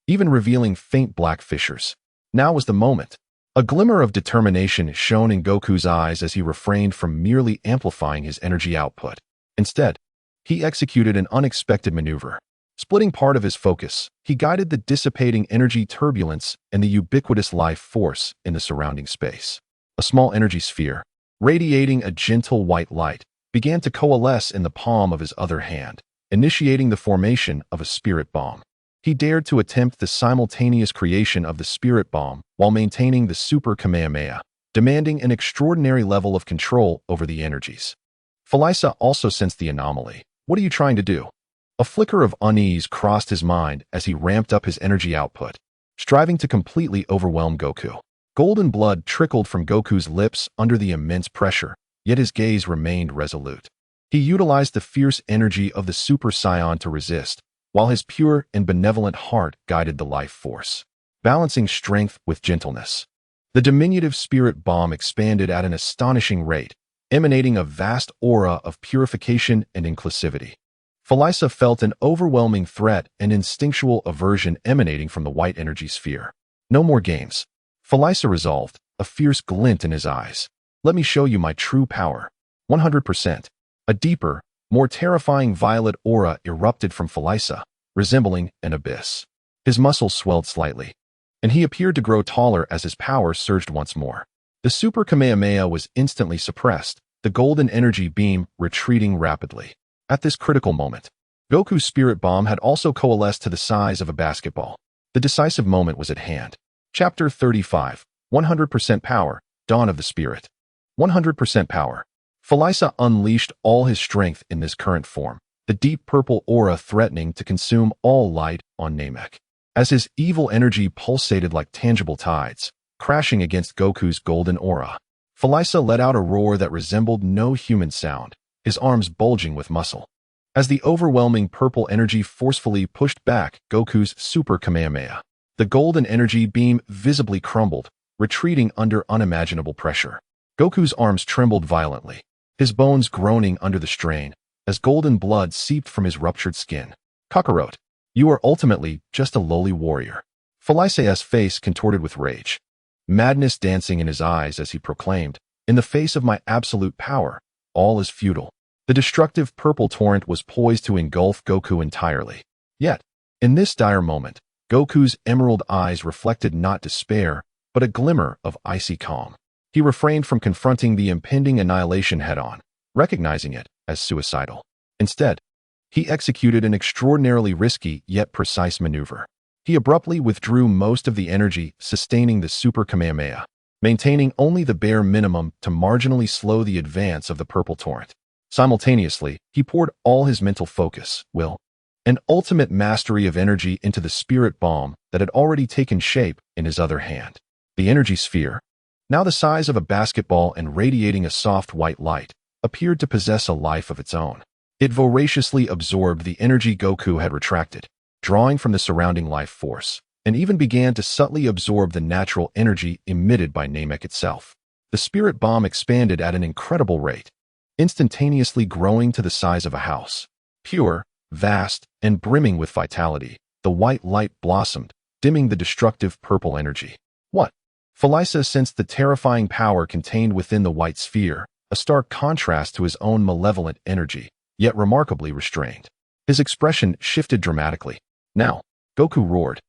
Speaker 1: even revealing faint black fissures. Now was the moment. A glimmer of determination shone in Goku's eyes as he refrained from merely amplifying his energy output. Instead, he executed an unexpected maneuver. Splitting part of his focus, he guided the dissipating energy turbulence and the ubiquitous life force in the surrounding space. A small energy sphere, radiating a gentle white light, began to coalesce in the palm of his other hand, initiating the formation of a spirit bomb. He dared to attempt the simultaneous creation of the spirit bomb while maintaining the Super Kamehameha, demanding an extraordinary level of control over the energies. Phalisa also sensed the anomaly. What are you trying to do? A flicker of unease crossed his mind as he ramped up his energy output, striving to completely overwhelm Goku. Golden blood trickled from Goku's lips under the immense pressure, yet his gaze remained resolute. He utilized the fierce energy of the Super Saiyan to resist, while his pure and benevolent heart guided the life force, balancing strength with gentleness. The diminutive spirit bomb expanded at an astonishing rate, emanating a vast aura of purification and inclusivity. Phalisa felt an overwhelming threat and instinctual aversion emanating from the white energy sphere. No more games. Phalisa resolved, a fierce glint in his eyes. Let me show you my true power. 100%. A deeper, more terrifying violet aura erupted from Phalisa, resembling an abyss. His muscles swelled slightly, and he appeared to grow taller as his power surged once more. The Super Kamehameha was instantly suppressed, the golden energy beam retreating rapidly. At this critical moment, Goku's spirit bomb had also coalesced to the size of a basketball. The decisive moment was at hand. Chapter 35, 100% Power, Dawn of the Spirit. 100% Power. Phalisa unleashed all his strength in this current form, the deep purple aura threatening to consume all light on Namek. As his evil energy pulsated like tangible tides, crashing against Goku's golden aura, Phalisa let out a roar that resembled no human sound, his arms bulging with muscle. As the overwhelming purple energy forcefully pushed back Goku's Super Kamehameha, the golden energy beam visibly crumbled, retreating under unimaginable pressure. Goku's arms trembled violently, his bones groaning under the strain, as golden blood seeped from his ruptured skin. Kakarot, you are ultimately just a lowly warrior. Phalisa's face contorted with rage, madness dancing in his eyes as he proclaimed, in the face of my absolute power, all is futile. The destructive purple torrent was poised to engulf Goku entirely. Yet, in this dire moment, Goku's emerald eyes reflected not despair, but a glimmer of icy calm. He refrained from confronting the impending annihilation head-on, recognizing it as suicidal. Instead, he executed an extraordinarily risky yet precise maneuver. He abruptly withdrew most of the energy sustaining the Super Kamehameha, maintaining only the bare minimum to marginally slow the advance of the purple torrent. Simultaneously, he poured all his mental focus, will, and ultimate mastery of energy into the spirit bomb that had already taken shape in his other hand. The energy sphere, now the size of a basketball and radiating a soft white light, appeared to possess a life of its own. It voraciously absorbed the energy Goku had retracted, drawing from the surrounding life force, and even began to subtly absorb the natural energy emitted by Namek itself. The spirit bomb expanded at an incredible rate, instantaneously growing to the size of a house. Pure, vast, and brimming with vitality, the white light blossomed, dimming the destructive purple energy. What? Phalisa sensed the terrifying power contained within the white sphere, a stark contrast to his own malevolent energy, yet remarkably restrained. His expression shifted dramatically. Now, Goku roared,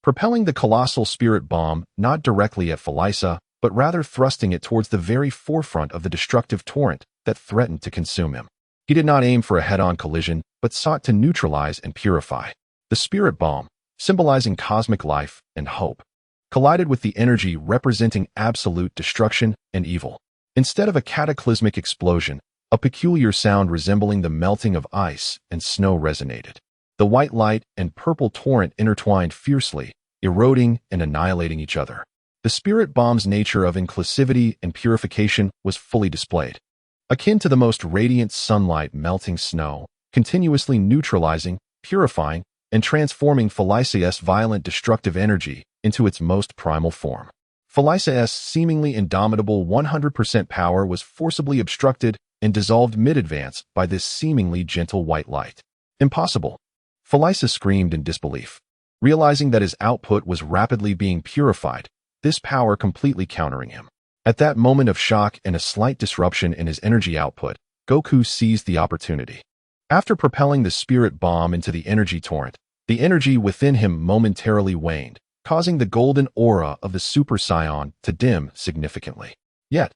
Speaker 1: propelling the colossal spirit bomb not directly at Phalisa, but rather thrusting it towards the very forefront of the destructive torrent that threatened to consume him. He did not aim for a head-on collision, but sought to neutralize and purify. The spirit bomb, symbolizing cosmic life and hope, collided with the energy representing absolute destruction and evil. Instead of a cataclysmic explosion, a peculiar sound resembling the melting of ice and snow resonated. The white light and purple torrent intertwined fiercely, eroding and annihilating each other. The spirit bomb's nature of inclusivity and purification was fully displayed. Akin to the most radiant sunlight melting snow, continuously neutralizing, purifying, and transforming Felicia's violent destructive energy into its most primal form. Felicia's seemingly indomitable 100% power was forcibly obstructed and dissolved mid-advance by this seemingly gentle white light. Impossible! Felicia screamed in disbelief, realizing that his output was rapidly being purified, this power completely countering him. At that moment of shock and a slight disruption in his energy output, Goku seized the opportunity. After propelling the spirit bomb into the energy torrent, the energy within him momentarily waned, causing the golden aura of the Super Saiyan to dim significantly. Yet,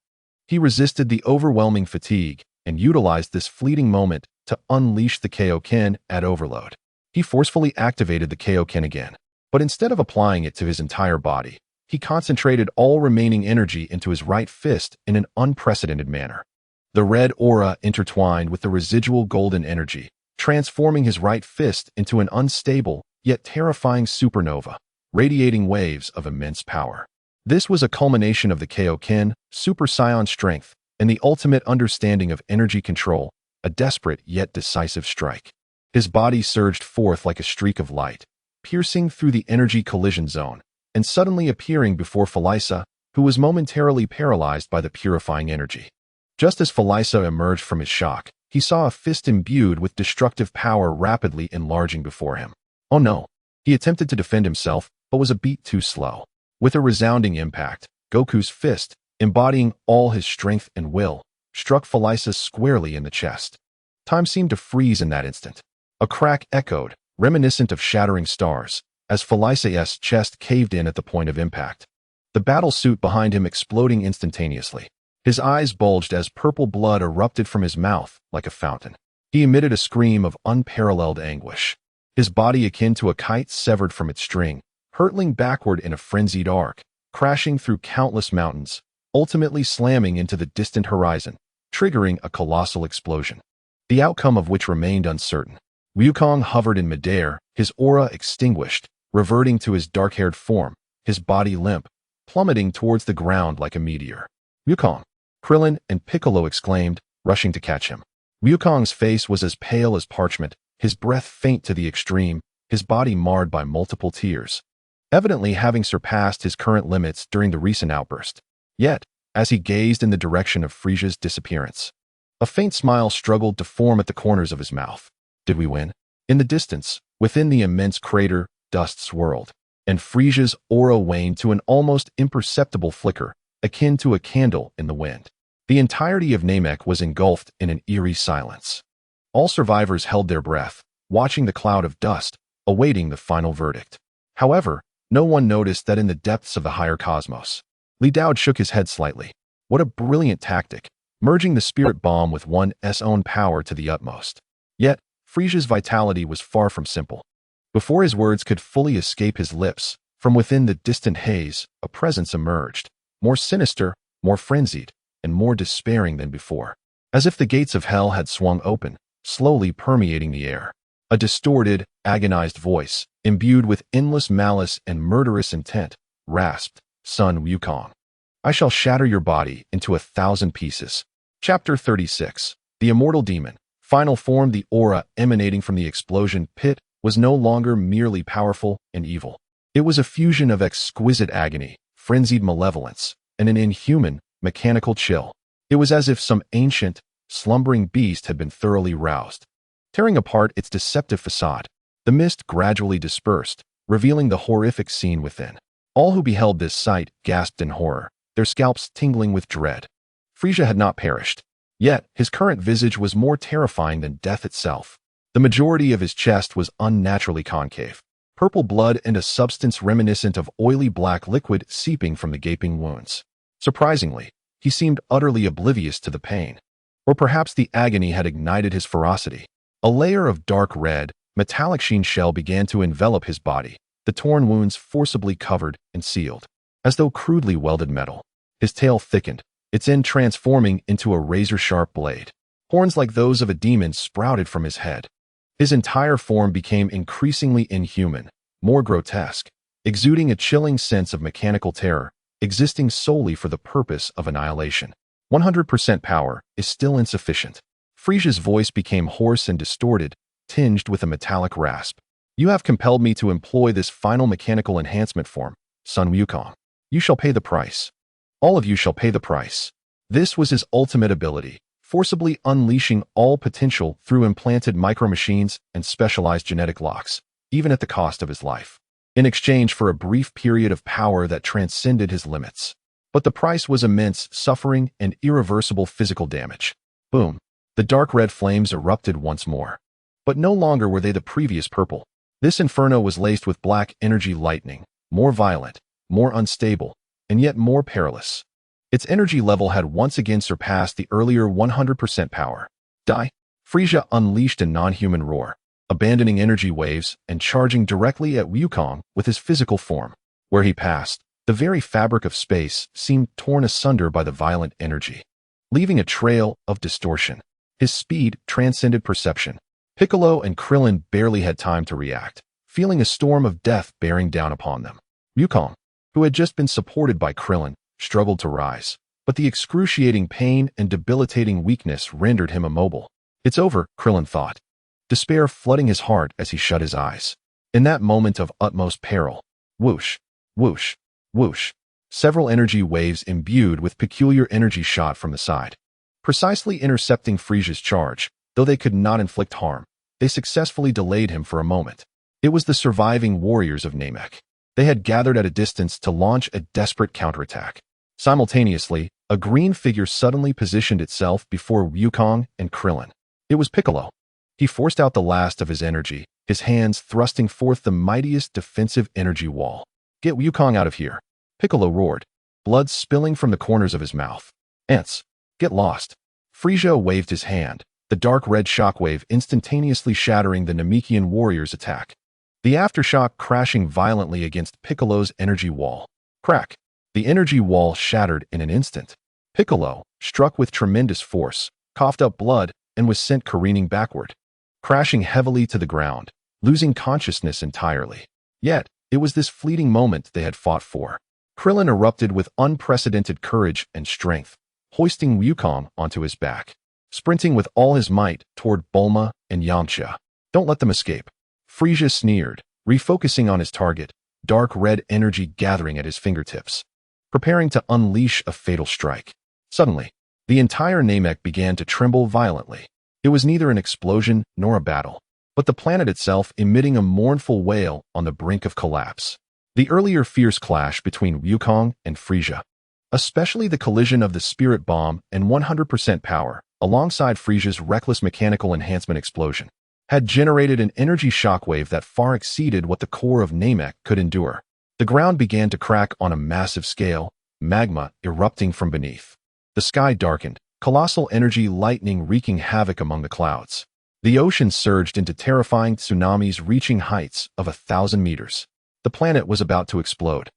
Speaker 1: he resisted the overwhelming fatigue and utilized this fleeting moment to unleash the Kaioken at overload. He forcefully activated the Kaioken again, but instead of applying it to his entire body, he concentrated all remaining energy into his right fist in an unprecedented manner. The red aura intertwined with the residual golden energy, transforming his right fist into an unstable yet terrifying supernova, radiating waves of immense power. This was a culmination of the Kaioken, Super Saiyan strength, and the ultimate understanding of energy control, a desperate yet decisive strike. His body surged forth like a streak of light, piercing through the energy collision zone, and suddenly appearing before Felicia, who was momentarily paralyzed by the purifying energy. Just as Felicia emerged from his shock, he saw a fist imbued with destructive power rapidly enlarging before him. Oh no! He attempted to defend himself, but was a beat too slow. With a resounding impact, Goku's fist, embodying all his strength and will, struck Felicia squarely in the chest. Time seemed to freeze in that instant. A crack echoed, reminiscent of shattering stars, as Felicia's chest caved in at the point of impact. The battle suit behind him exploding instantaneously. His eyes bulged as purple blood erupted from his mouth like a fountain. He emitted a scream of unparalleled anguish. His body akin to a kite severed from its string, hurtling backward in a frenzied arc, crashing through countless mountains, ultimately slamming into the distant horizon, triggering a colossal explosion, the outcome of which remained uncertain. Wukong hovered in midair, his aura extinguished, reverting to his dark-haired form, his body limp, plummeting towards the ground like a meteor. Wukong! Krillin and Piccolo exclaimed, rushing to catch him. Wukong's face was as pale as parchment, his breath faint to the extreme, his body marred by multiple tears, evidently having surpassed his current limits during the recent outburst. Yet, as he gazed in the direction of Frisia's disappearance, a faint smile struggled to form at the corners of his mouth. Did we win? In the distance, within the immense crater, dust swirled, and Frisia's aura waned to an almost imperceptible flicker, akin to a candle in the wind. The entirety of Namek was engulfed in an eerie silence. All survivors held their breath, watching the cloud of dust, awaiting the final verdict. However, no one noticed that in the depths of the higher cosmos. Li Dao shook his head slightly. What a brilliant tactic, merging the spirit bomb with one's own power to the utmost. Yet, Frisia's vitality was far from simple. Before his words could fully escape his lips, from within the distant haze, a presence emerged, more sinister, more frenzied, and more despairing than before. As if the gates of hell had swung open, slowly permeating the air. A distorted, agonized voice, imbued with endless malice and murderous intent, rasped, "Son Wukong, I shall shatter your body into 1,000 pieces." Chapter 36. The Immortal Demon. Final form. The aura emanating from the explosion pit was no longer merely powerful and evil. It was a fusion of exquisite agony, frenzied malevolence, and an inhuman, mechanical chill. It was as if some ancient, slumbering beast had been thoroughly roused. Tearing apart its deceptive facade, the mist gradually dispersed, revealing the horrific scene within. All who beheld this sight gasped in horror, their scalps tingling with dread. Frisia had not perished. Yet, his current visage was more terrifying than death itself. The majority of his chest was unnaturally concave, purple blood and a substance reminiscent of oily black liquid seeping from the gaping wounds. Surprisingly, he seemed utterly oblivious to the pain. Or perhaps the agony had ignited his ferocity. A layer of dark red, metallic sheen shell began to envelop his body, the torn wounds forcibly covered and sealed, as though crudely welded metal. His tail thickened, its end transforming into a razor-sharp blade. Horns like those of a demon sprouted from his head. His entire form became increasingly inhuman, more grotesque, exuding a chilling sense of mechanical terror, existing solely for the purpose of annihilation. 100% power is still insufficient. Frisia's voice became hoarse and distorted, tinged with a metallic rasp. You have compelled me to employ this final mechanical enhancement form, Sun Wukong. You shall pay the price. All of you shall pay the price. This was his ultimate ability, forcibly unleashing all potential through implanted micromachines and specialized genetic locks, even at the cost of his life, in exchange for a brief period of power that transcended his limits. But the price was immense suffering and irreversible physical damage. Boom. The dark red flames erupted once more. But no longer were they the previous purple. This inferno was laced with black energy lightning, more violent, more unstable, and yet more perilous. Its energy level had once again surpassed the earlier 100% power. Die! Frisia unleashed a non-human roar, abandoning energy waves and charging directly at Wukong with his physical form. Where he passed, the very fabric of space seemed torn asunder by the violent energy, leaving a trail of distortion. His speed transcended perception. Piccolo and Krillin barely had time to react, feeling a storm of death bearing down upon them. Wukong, who had just been supported by Krillin, struggled to rise, but the excruciating pain and debilitating weakness rendered him immobile. It's over, Krillin thought, despair flooding his heart as he shut his eyes. In that moment of utmost peril, whoosh, whoosh, whoosh, several energy waves imbued with peculiar energy shot from the side, precisely intercepting Frisia's charge. Though they could not inflict harm, they successfully delayed him for a moment. It was the surviving warriors of Namek. They had gathered at a distance to launch a desperate counterattack. Simultaneously, a green figure suddenly positioned itself before Wukong and Krillin. It was Piccolo. He forced out the last of his energy, his hands thrusting forth the mightiest defensive energy wall. Get Wukong out of here, Piccolo roared, blood spilling from the corners of his mouth. Ants, get lost. Frisia waved his hand, the dark red shockwave instantaneously shattering the Namekian warrior's attack. The aftershock crashing violently against Piccolo's energy wall. Crack! The energy wall shattered in an instant. Piccolo, struck with tremendous force, coughed up blood and was sent careening backward, crashing heavily to the ground, losing consciousness entirely. Yet, it was this fleeting moment they had fought for. Krillin erupted with unprecedented courage and strength, hoisting Wukong onto his back, sprinting with all his might toward Bulma and Yamcha. Don't let them escape. Frisia sneered, refocusing on his target, dark red energy gathering at his fingertips, preparing to unleash a fatal strike. Suddenly, the entire Namek began to tremble violently. It was neither an explosion nor a battle, but the planet itself emitting a mournful wail on the brink of collapse. The earlier fierce clash between Wukong and Frisia, especially the collision of the spirit bomb and 100% power, alongside Frisia's reckless mechanical enhancement explosion, had generated an energy shockwave that far exceeded what the core of Namek could endure. The ground began to crack on a massive scale, magma erupting from beneath. The sky darkened, colossal energy lightning wreaking havoc among the clouds. The ocean surged into terrifying tsunamis reaching heights of 1,000 meters. The planet was about to explode.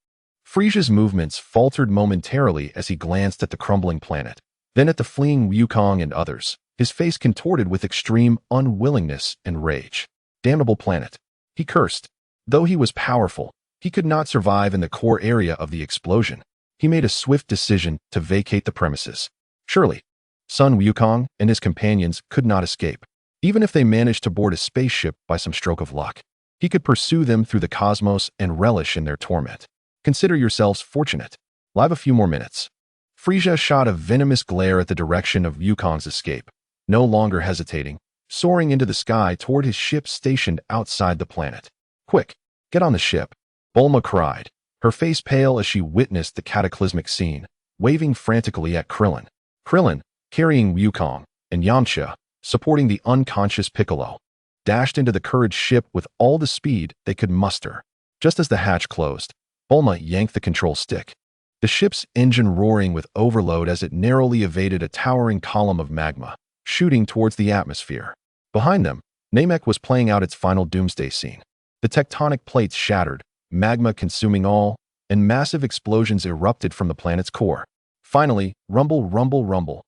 Speaker 1: Frisia's movements faltered momentarily as he glanced at the crumbling planet, then at the fleeing Wukong and others, his face contorted with extreme unwillingness and rage. Damnable planet, he cursed. Though he was powerful, he could not survive in the core area of the explosion. He made a swift decision to vacate the premises. Surely, Sun Wukong and his companions could not escape. Even if they managed to board a spaceship by some stroke of luck, he could pursue them through the cosmos and relish in their torment. Consider yourselves fortunate. Live a few more minutes. Frisia shot a venomous glare at the direction of Wukong's escape, no longer hesitating, soaring into the sky toward his ship stationed outside the planet. Quick, get on the ship, Bulma cried, her face pale as she witnessed the cataclysmic scene, waving frantically at Krillin. Krillin, carrying Wukong, and Yamcha, supporting the unconscious Piccolo, dashed into the courage ship with all the speed they could muster. Just as the hatch closed, Bulma yanked the control stick, the ship's engine roaring with overload as it narrowly evaded a towering column of magma, shooting towards the atmosphere. Behind them, Namek was playing out its final doomsday scene. The tectonic plates shattered, magma consuming all, and massive explosions erupted from the planet's core. Finally, rumble, rumble, rumble.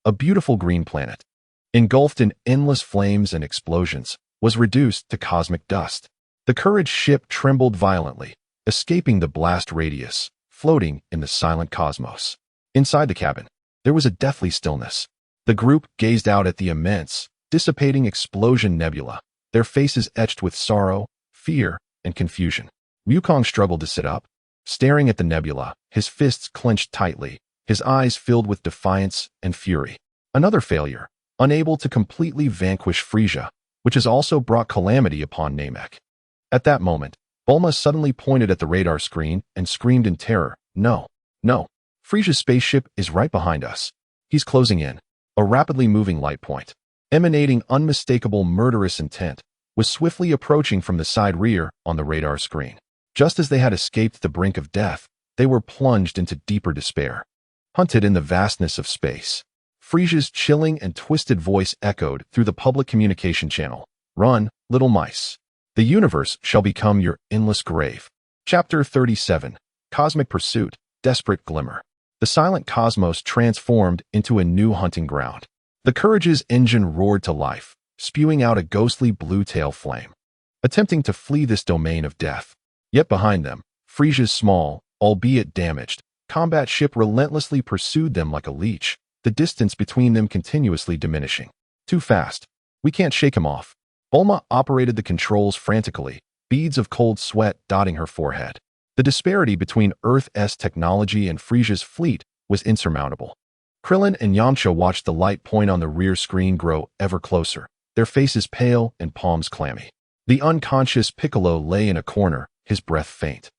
Speaker 1: A beautiful green planet, engulfed in endless flames and explosions, was reduced to cosmic dust. The courage ship trembled violently, escaping the blast radius, floating in the silent cosmos. Inside the cabin, there was a deathly stillness. The group gazed out at the immense, dissipating explosion nebula, their faces etched with sorrow, fear, and confusion. Wukong struggled to sit up, staring at the nebula, his fists clenched tightly, his eyes filled with defiance and fury. Another failure, unable to completely vanquish Frisia, which has also brought calamity upon Namek. At that moment, Bulma suddenly pointed at the radar screen and screamed in terror, "No, no, Frisia's spaceship is right behind us. He's closing in." A rapidly moving light point, emanating unmistakable murderous intent, was swiftly approaching from the side rear on the radar screen. Just as they had escaped the brink of death, they were plunged into deeper despair. Hunted in the vastness of space, Frisia's chilling and twisted voice echoed through the public communication channel. "Run, little mice. The universe shall become your endless grave." Chapter 37, Cosmic Pursuit, Desperate Glimmer. The silent cosmos transformed into a new hunting ground. The Courage's engine roared to life, spewing out a ghostly blue tail flame, attempting to flee this domain of death. Yet behind them, Frisia's small, albeit damaged, combat ship relentlessly pursued them like a leech, the distance between them continuously diminishing. "Too fast. We can't shake him off." Bulma operated the controls frantically, beads of cold sweat dotting her forehead. The disparity between Earth's technology and Frisia's fleet was insurmountable. Krillin and Yamcha watched the light point on the rear screen grow ever closer, their faces pale and palms clammy. The unconscious Piccolo lay in a corner, his breath faint.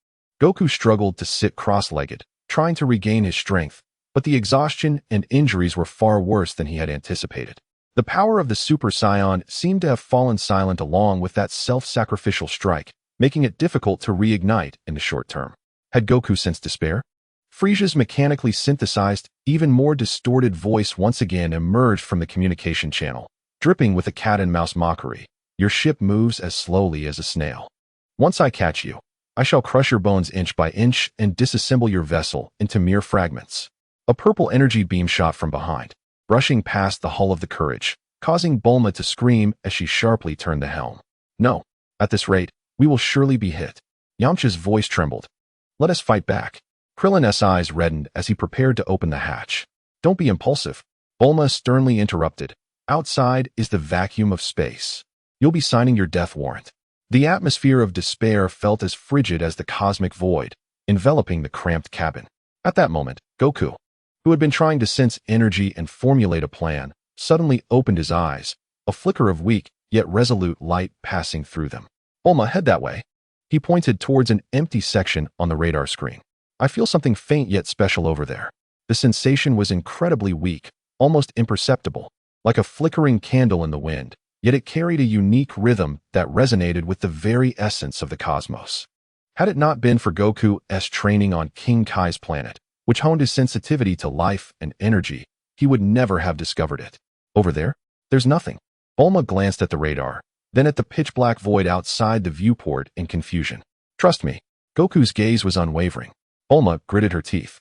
Speaker 1: Goku struggled to sit cross-legged, trying to regain his strength, but the exhaustion and injuries were far worse than he had anticipated. The power of the Super Saiyan seemed to have fallen silent along with that self-sacrificial strike, making it difficult to reignite in the short term. Had Goku sensed despair? Frisia's mechanically synthesized, even more distorted voice once again emerged from the communication channel, dripping with a cat-and-mouse mockery. "Your ship moves as slowly as a snail. Once I catch you, I shall crush your bones inch by inch and disassemble your vessel into mere fragments." A purple energy beam shot from behind, brushing past the hull of the Courage, causing Bulma to scream as she sharply turned the helm. "No, at this rate, we will surely be hit." Yamcha's voice trembled. "Let us fight back." Krillin's eyes reddened as he prepared to open the hatch. "Don't be impulsive," Bulma sternly interrupted. "Outside is the vacuum of space. You'll be signing your death warrant." The atmosphere of despair felt as frigid as the cosmic void, enveloping the cramped cabin. At that moment, Goku, who had been trying to sense energy and formulate a plan, suddenly opened his eyes, a flicker of weak yet resolute light passing through them. "Bulma, head that way." He pointed towards an empty section on the radar screen. "I feel something faint yet special over there." The sensation was incredibly weak, almost imperceptible, like a flickering candle in the wind, yet it carried a unique rhythm that resonated with the very essence of the cosmos. Had it not been for Goku's training on King Kai's planet, which honed his sensitivity to life and energy, he would never have discovered it. "Over there? There's nothing." Bulma glanced at the radar, then at the pitch-black void outside the viewport in confusion. "Trust me." Goku's gaze was unwavering. Bulma gritted her teeth.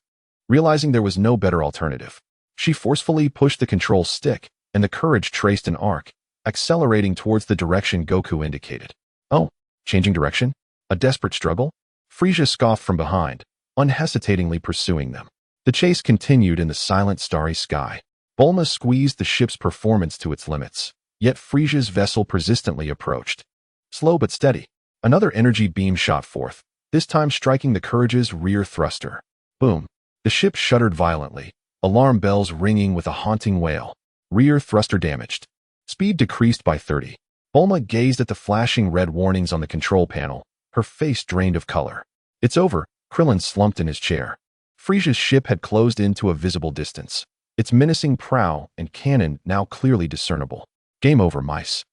Speaker 1: Realizing there was no better alternative, she forcefully pushed the control stick, and the Courage traced an arc, accelerating towards the direction Goku indicated. "Oh, changing direction? A desperate struggle?" Frisia scoffed from behind, unhesitatingly pursuing them. The chase continued in the silent starry sky. Bulma squeezed the ship's performance to its limits, yet Frisia's vessel persistently approached. Slow but steady, another energy beam shot forth, this time striking the Courage's rear thruster. Boom! The ship shuddered violently, alarm bells ringing with a haunting wail. Rear thruster damaged. Speed decreased by 30. Bulma gazed at the flashing red warnings on the control panel, her face drained of color. "It's over." Krillin slumped in his chair. Frisia's ship had closed in to a visible distance, its menacing prow and cannon now clearly discernible. "Game over, mice."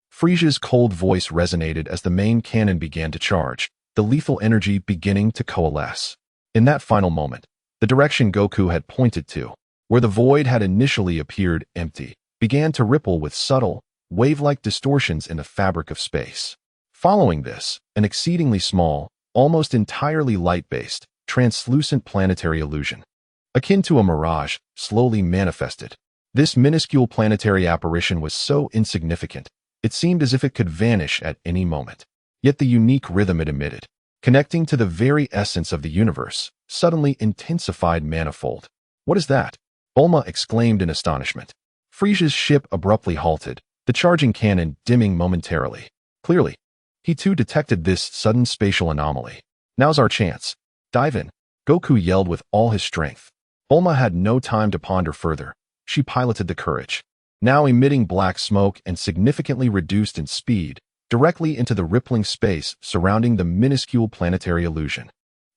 Speaker 1: Frisia's cold voice resonated as the main cannon began to charge, the lethal energy beginning to coalesce. In that final moment, the direction Goku had pointed to, where the void had initially appeared empty, began to ripple with subtle, wave-like distortions in the fabric of space. Following this, an exceedingly small, almost entirely light-based, translucent planetary illusion, akin to a mirage, slowly manifested. This minuscule planetary apparition was so insignificant, it seemed as if it could vanish at any moment. Yet the unique rhythm it emitted, connecting to the very essence of the universe, suddenly intensified manifold. "What is that?" Bulma exclaimed in astonishment. Frisia's ship abruptly halted, the charging cannon dimming momentarily. Clearly, he too detected this sudden spatial anomaly. Now's our chance. Dive in, Goku yelled with all his strength. Bulma had no time to ponder further. She piloted the Courage, now emitting black smoke and significantly reduced in speed, directly into the rippling space surrounding the minuscule planetary illusion.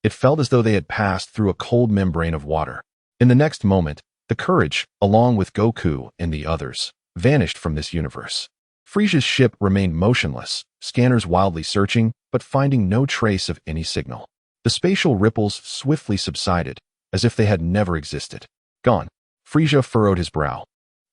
Speaker 1: It felt as though they had passed through a cold membrane of water. In the next moment, the Courage, along with Goku and the others, vanished from this universe. Frisia's ship remained motionless, scanners wildly searching, but finding no trace of any signal. The spatial ripples swiftly subsided, as if they had never existed. Gone. Frisia furrowed his brow,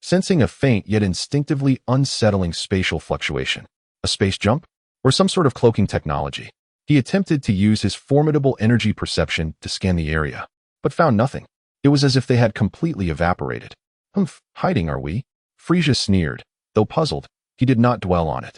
Speaker 1: sensing a faint yet instinctively unsettling spatial fluctuation. A space jump? Or some sort of cloaking technology? He attempted to use his formidable energy perception to scan the area, but found nothing. It was as if they had completely evaporated. Hiding are we? Frisia sneered. Though puzzled, he did not dwell on it.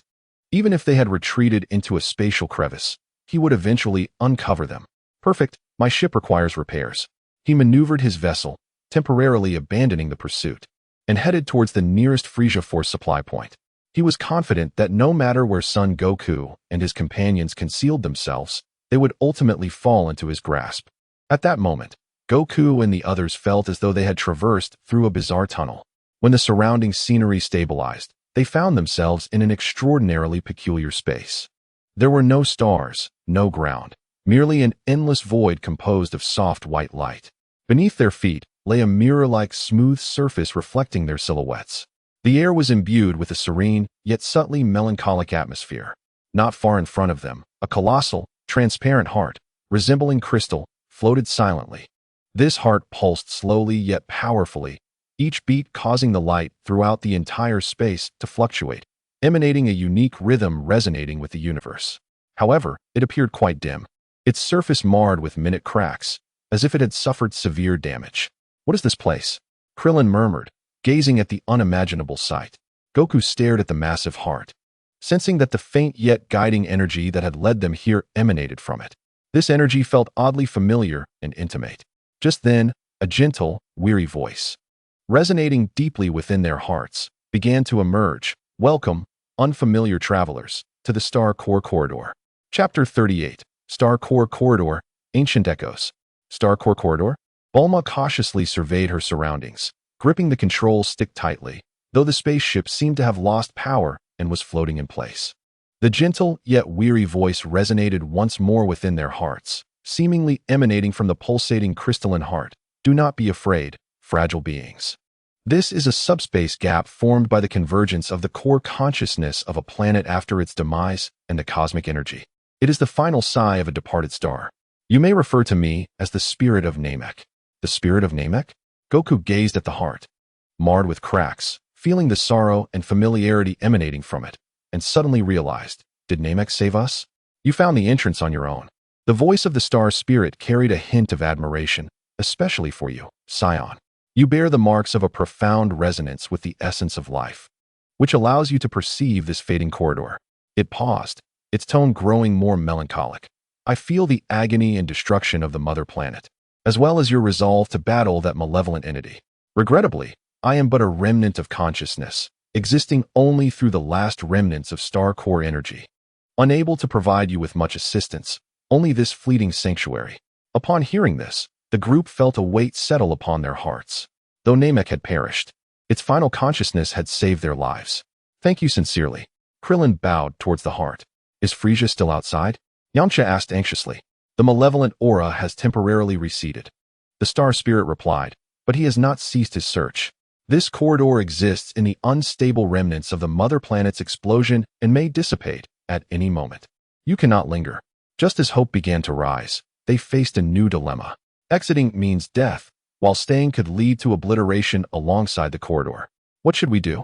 Speaker 1: Even if they had retreated into a spatial crevice, he would eventually uncover them. Perfect, my ship requires repairs. He maneuvered his vessel, temporarily abandoning the pursuit, and headed towards the nearest Frisia force supply point. He was confident that no matter where Son Goku and his companions concealed themselves, they would ultimately fall into his grasp. At that moment, Goku and the others felt as though they had traversed through a bizarre tunnel. When the surrounding scenery stabilized, they found themselves in an extraordinarily peculiar space. There were no stars, no ground, merely an endless void composed of soft white light. Beneath their feet lay a mirror-like smooth surface reflecting their silhouettes. The air was imbued with a serene, yet subtly melancholic atmosphere. Not far in front of them, a colossal, transparent heart, resembling crystal, floated silently. This heart pulsed slowly yet powerfully, each beat causing the light throughout the entire space to fluctuate, emanating a unique rhythm resonating with the universe. However, it appeared quite dim, its surface marred with minute cracks, as if it had suffered severe damage. What is this place? Krillin murmured, gazing at the unimaginable sight. Goku stared at the massive heart, sensing that the faint yet guiding energy that had led them here emanated from it. This energy felt oddly familiar and intimate. Just then, a gentle, weary voice, resonating deeply within their hearts, began to emerge. Welcome, unfamiliar travelers, to the Star Core Corridor. Chapter 38, Star Core Corridor, Ancient Echoes. Star Core Corridor? Bulma cautiously surveyed her surroundings, gripping the control stick tightly, though the spaceship seemed to have lost power and was floating in place. The gentle yet weary voice resonated once more within their hearts, seemingly emanating from the pulsating crystalline heart. Do not be afraid, fragile beings. This is a subspace gap formed by the convergence of the core consciousness of a planet after its demise and the cosmic energy. It is the final sigh of a departed star. You may refer to me as the spirit of Namek. The spirit of Namek? Goku gazed at the heart, marred with cracks, feeling the sorrow and familiarity emanating from it, and suddenly realized, did Namek save us? You found the entrance on your own. The voice of the star spirit carried a hint of admiration, especially for you, Scion. You bear the marks of a profound resonance with the essence of life, which allows you to perceive this fading corridor. It paused, its tone growing more melancholic. I feel the agony and destruction of the mother planet, as well as your resolve to battle that malevolent entity. Regrettably, I am but a remnant of consciousness, existing only through the last remnants of star core energy. Unable to provide you with much assistance, only this fleeting sanctuary. Upon hearing this, the group felt a weight settle upon their hearts. Though Namek had perished, its final consciousness had saved their lives. Thank you sincerely. Krillin bowed towards the heart. Is Frisia still outside? Yamcha asked anxiously. The malevolent aura has temporarily receded. The star spirit replied, but he has not ceased his search. This corridor exists in the unstable remnants of the mother planet's explosion and may dissipate at any moment. You cannot linger. Just as hope began to rise, they faced a new dilemma. Exiting means death, while staying could lead to obliteration alongside the corridor. What should we do?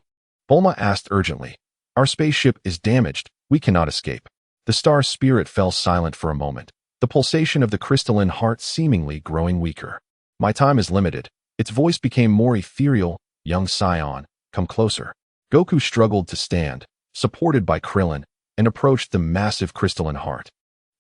Speaker 1: Bulma asked urgently. Our spaceship is damaged. We cannot escape. The star spirit fell silent for a moment, the pulsation of the crystalline heart seemingly growing weaker. My time is limited. Its voice became more ethereal. Young Scion, come closer. Goku struggled to stand, supported by Krillin, and approached the massive crystalline heart.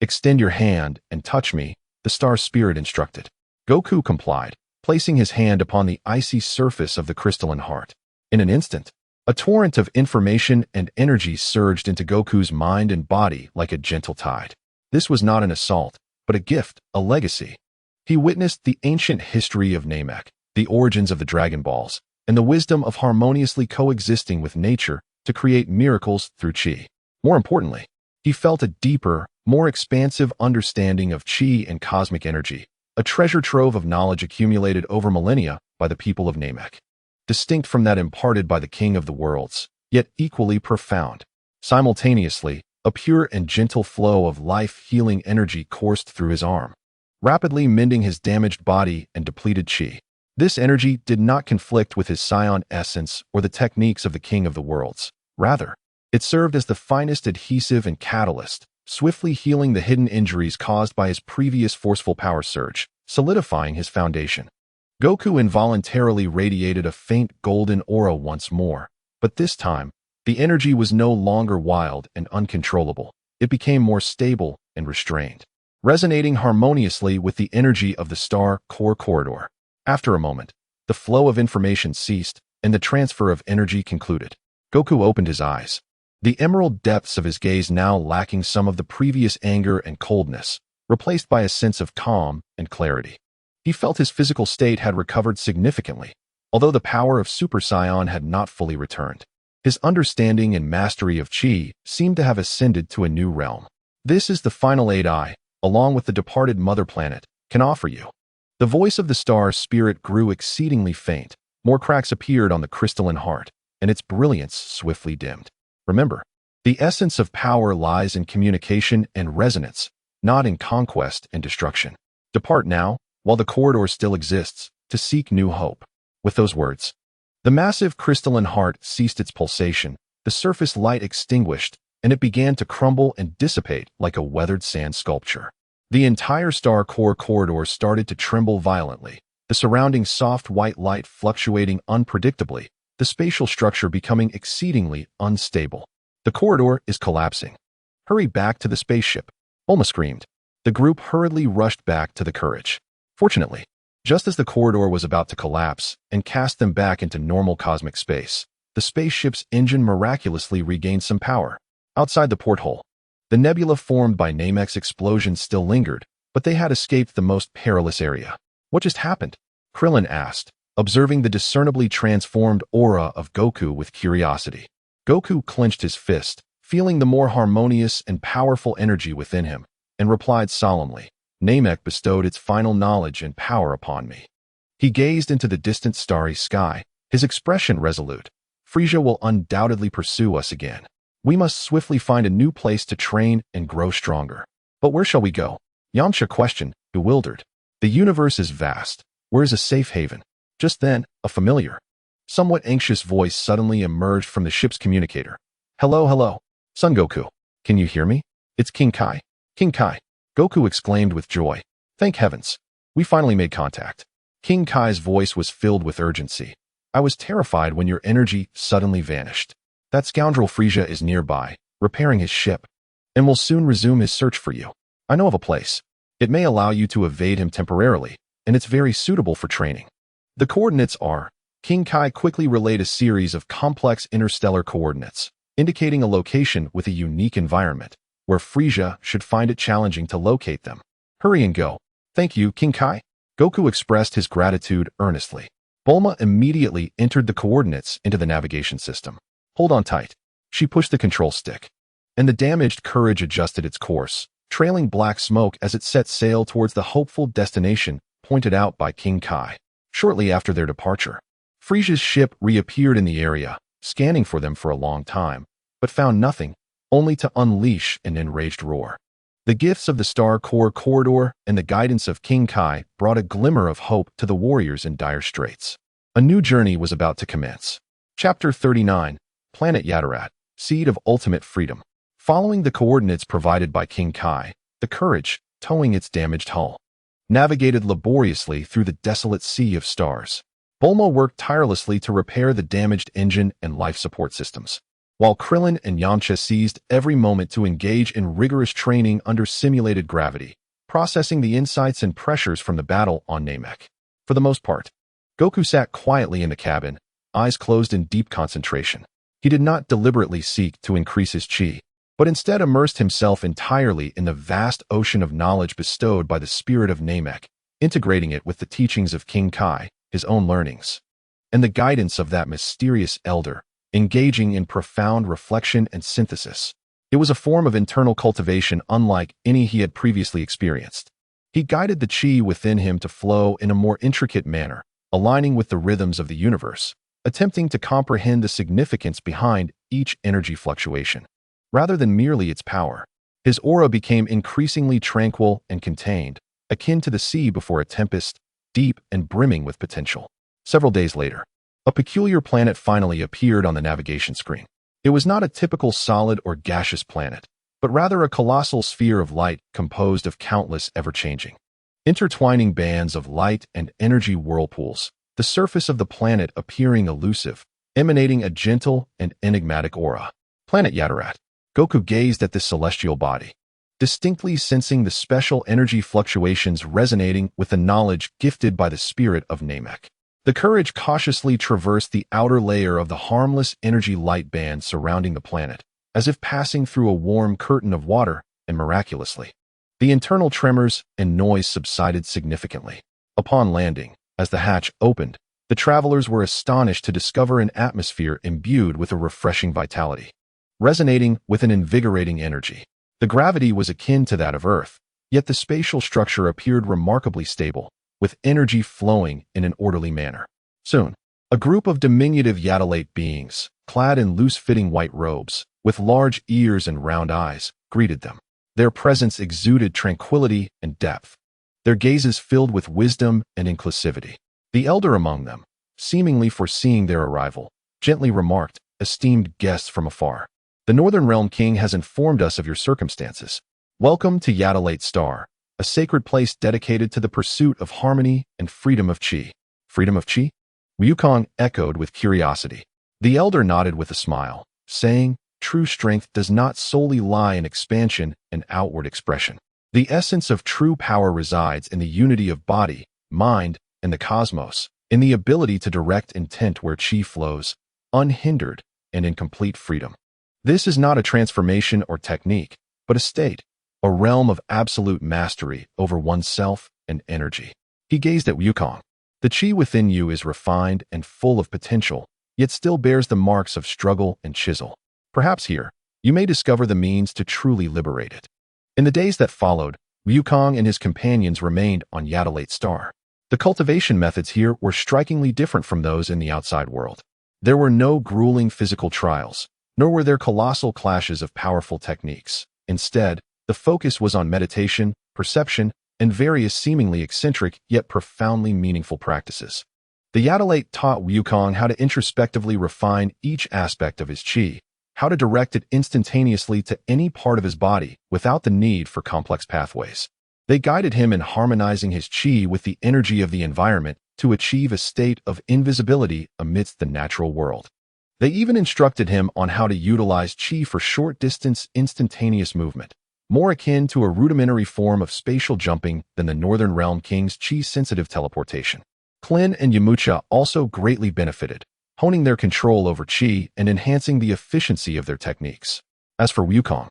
Speaker 1: Extend your hand and touch me, the star spirit instructed. Goku complied, placing his hand upon the icy surface of the crystalline heart. In an instant, a torrent of information and energy surged into Goku's mind and body like a gentle tide. This was not an assault, but a gift, a legacy. He witnessed the ancient history of Namek, the origins of the Dragon Balls, and the wisdom of harmoniously coexisting with nature to create miracles through Chi. More importantly, he felt a deeper, more expansive understanding of Chi and cosmic energy, a treasure trove of knowledge accumulated over millennia by the people of Namek. Distinct from that imparted by the King of the Worlds, yet equally profound. Simultaneously, a pure and gentle flow of life-healing energy coursed through his arm, rapidly mending his damaged body and depleted Chi. This energy did not conflict with his Scion essence or the techniques of the King of the Worlds. Rather, it served as the finest adhesive and catalyst, swiftly healing the hidden injuries caused by his previous forceful power surge, solidifying his foundation. Goku involuntarily radiated a faint golden aura once more, but this time, the energy was no longer wild and uncontrollable. It became more stable and restrained, resonating harmoniously with the energy of the star core corridor. After a moment, the flow of information ceased, and the transfer of energy concluded. Goku opened his eyes, the emerald depths of his gaze now lacking some of the previous anger and coldness, replaced by a sense of calm and clarity. He felt his physical state had recovered significantly, although the power of Super Saiyan had not fully returned. His understanding and mastery of Chi seemed to have ascended to a new realm. This is the final aid I, along with the departed mother planet, can offer you. The voice of the star spirit grew exceedingly faint. More cracks appeared on the crystalline heart, and its brilliance swiftly dimmed. Remember, the essence of power lies in communication and resonance, not in conquest and destruction. Depart now, while the corridor still exists, to seek new hope. With those words, the massive crystalline heart ceased its pulsation, the surface light extinguished, and it began to crumble and dissipate like a weathered sand sculpture. The entire star core corridor started to tremble violently, the surrounding soft white light fluctuating unpredictably, the spatial structure becoming exceedingly unstable. The corridor is collapsing. Hurry back to the spaceship, Bulma screamed. The group hurriedly rushed back to the Courage. Fortunately, just as the corridor was about to collapse and cast them back into normal cosmic space, the spaceship's engine miraculously regained some power. Outside the porthole, the nebula formed by Namek's explosion still lingered, but they had escaped the most perilous area. What just happened? Krillin asked, observing the discernibly transformed aura of Goku with curiosity. Goku clenched his fist, feeling the more harmonious and powerful energy within him, and replied solemnly, Namek bestowed its final knowledge and power upon me. He gazed into the distant starry sky, his expression resolute. Frieza will undoubtedly pursue us again. We must swiftly find a new place to train and grow stronger. But where shall we go? Yamcha questioned, bewildered. The universe is vast. Where is a safe haven? Just then, a familiar, somewhat anxious voice suddenly emerged from the ship's communicator. Hello, Son Goku. Can you hear me? It's King Kai. King Kai. Goku exclaimed with joy. Thank heavens. We finally made contact. King Kai's voice was filled with urgency. I was terrified when your energy suddenly vanished. That scoundrel Frieza is nearby, repairing his ship, and will soon resume his search for you. I know of a place. It may allow you to evade him temporarily, and it's very suitable for training. The coordinates are. King Kai quickly relayed a series of complex interstellar coordinates, indicating a location with a unique environment, where Frieza should find it challenging to locate them. Hurry and go. Thank you, King Kai. Goku expressed his gratitude earnestly. Bulma immediately entered the coordinates into the navigation system. Hold on tight. She pushed the control stick, and the damaged Courage adjusted its course, trailing black smoke as it set sail towards the hopeful destination pointed out by King Kai. Shortly after their departure, Frieza's ship reappeared in the area, scanning for them for a long time, but found nothing, only to unleash an enraged roar. The gifts of the Star Core Corridor and the guidance of King Kai brought a glimmer of hope to the warriors in dire straits. A new journey was about to commence. Chapter 39, Planet Yatarat, Seed of Ultimate Freedom. Following the coordinates provided by King Kai, the Courage, towing its damaged hull, navigated laboriously through the desolate sea of stars. Bulma worked tirelessly to repair the damaged engine and life support systems, while Krillin and Yamcha seized every moment to engage in rigorous training under simulated gravity, processing the insights and pressures from the battle on Namek. For the most part, Goku sat quietly in the cabin, eyes closed in deep concentration. He did not deliberately seek to increase his chi, but instead immersed himself entirely in the vast ocean of knowledge bestowed by the spirit of Namek, integrating it with the teachings of King Kai, his own learnings, and the guidance of that mysterious elder, engaging in profound reflection and synthesis. It was a form of internal cultivation unlike any he had previously experienced. He guided the chi within him to flow in a more intricate manner, aligning with the rhythms of the universe, attempting to comprehend the significance behind each energy fluctuation, rather than merely its power. His aura became increasingly tranquil and contained, akin to the sea before a tempest, deep and brimming with potential. Several days later, a peculiar planet finally appeared on the navigation screen. It was not a typical solid or gaseous planet, but rather a colossal sphere of light composed of countless ever-changing, intertwining bands of light and energy whirlpools, the surface of the planet appearing elusive, emanating a gentle and enigmatic aura. Planet Yatarat. Goku gazed at this celestial body, distinctly sensing the special energy fluctuations resonating with the knowledge gifted by the spirit of Namek. The courage cautiously traversed the outer layer of the harmless energy light band surrounding the planet, as if passing through a warm curtain of water, and miraculously, the internal tremors and noise subsided significantly. Upon landing, as the hatch opened, the travelers were astonished to discover an atmosphere imbued with a refreshing vitality, resonating with an invigorating energy. The gravity was akin to that of Earth, yet the spatial structure appeared remarkably stable, with energy flowing in an orderly manner. Soon, a group of diminutive Yatalate beings, clad in loose-fitting white robes, with large ears and round eyes, greeted them. Their presence exuded tranquility and depth, their gazes filled with wisdom and inclusivity. The elder among them, seemingly foreseeing their arrival, gently remarked, "Esteemed guests from afar, the Northern Realm King has informed us of your circumstances. Welcome to Yatalate Star, a sacred place dedicated to the pursuit of harmony and freedom of chi." Freedom of chi? Wukong echoed with curiosity. The elder nodded with a smile, saying, "True strength does not solely lie in expansion and outward expression. The essence of true power resides in the unity of body, mind, and the cosmos, in the ability to direct intent where chi flows, unhindered and in complete freedom. This is not a transformation or technique, but a state, a realm of absolute mastery over oneself and energy." He gazed at Wukong. "The chi within you is refined and full of potential, yet still bears the marks of struggle and chisel. Perhaps here, you may discover the means to truly liberate it." In the days that followed, Wukong and his companions remained on Yatalate Star. The cultivation methods here were strikingly different from those in the outside world. There were no grueling physical trials, nor were there colossal clashes of powerful techniques. Instead, the focus was on meditation, perception, and various seemingly eccentric yet profoundly meaningful practices. The Yatalate taught Wukong how to introspectively refine each aspect of his chi, how to direct it instantaneously to any part of his body without the need for complex pathways. They guided him in harmonizing his chi with the energy of the environment to achieve a state of invisibility amidst the natural world. They even instructed him on how to utilize chi for short-distance instantaneous movement, more akin to a rudimentary form of spatial jumping than the Northern Realm King's chi-sensitive teleportation. Klin and Yamucha also greatly benefited, honing their control over chi and enhancing the efficiency of their techniques. As for Wukong,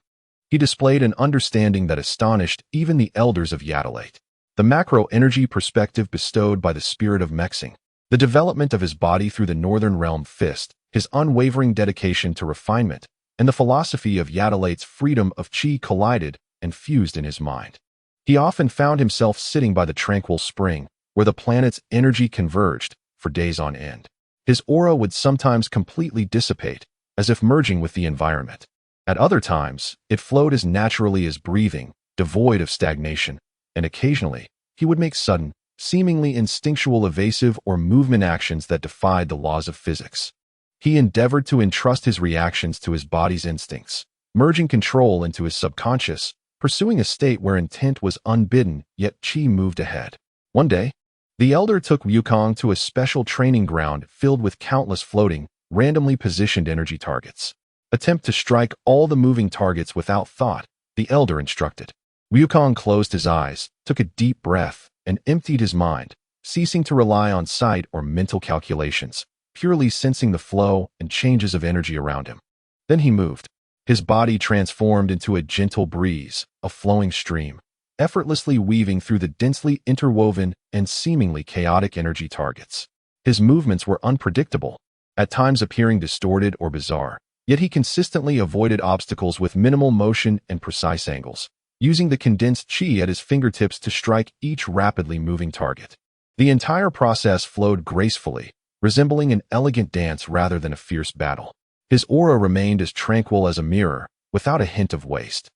Speaker 1: he displayed an understanding that astonished even the elders of Yatalate. The macro-energy perspective bestowed by the spirit of Mexing, the development of his body through the Northern Realm Fist, his unwavering dedication to refinement, and the philosophy of Yatalate's freedom of chi collided and fused in his mind. He often found himself sitting by the tranquil spring, where the planet's energy converged, for days on end. His aura would sometimes completely dissipate, as if merging with the environment. At other times, it flowed as naturally as breathing, devoid of stagnation, and occasionally, he would make sudden, seemingly instinctual evasive or movement actions that defied the laws of physics. He endeavored to entrust his reactions to his body's instincts, merging control into his subconscious, pursuing a state where intent was unbidden yet chi moved ahead. One day, the elder took Wukong to a special training ground filled with countless floating, randomly positioned energy targets. "Attempt to strike all the moving targets without thought," the elder instructed. Wukong closed his eyes, took a deep breath, and emptied his mind, ceasing to rely on sight or mental calculations, purely sensing the flow and changes of energy around him. Then he moved. His body transformed into a gentle breeze, a flowing stream, effortlessly weaving through the densely interwoven and seemingly chaotic energy targets. His movements were unpredictable, at times appearing distorted or bizarre, yet he consistently avoided obstacles with minimal motion and precise angles, using the condensed chi at his fingertips to strike each rapidly moving target. The entire process flowed gracefully, resembling an elegant dance rather than a fierce battle. His aura remained as tranquil as a mirror, without a hint of waste.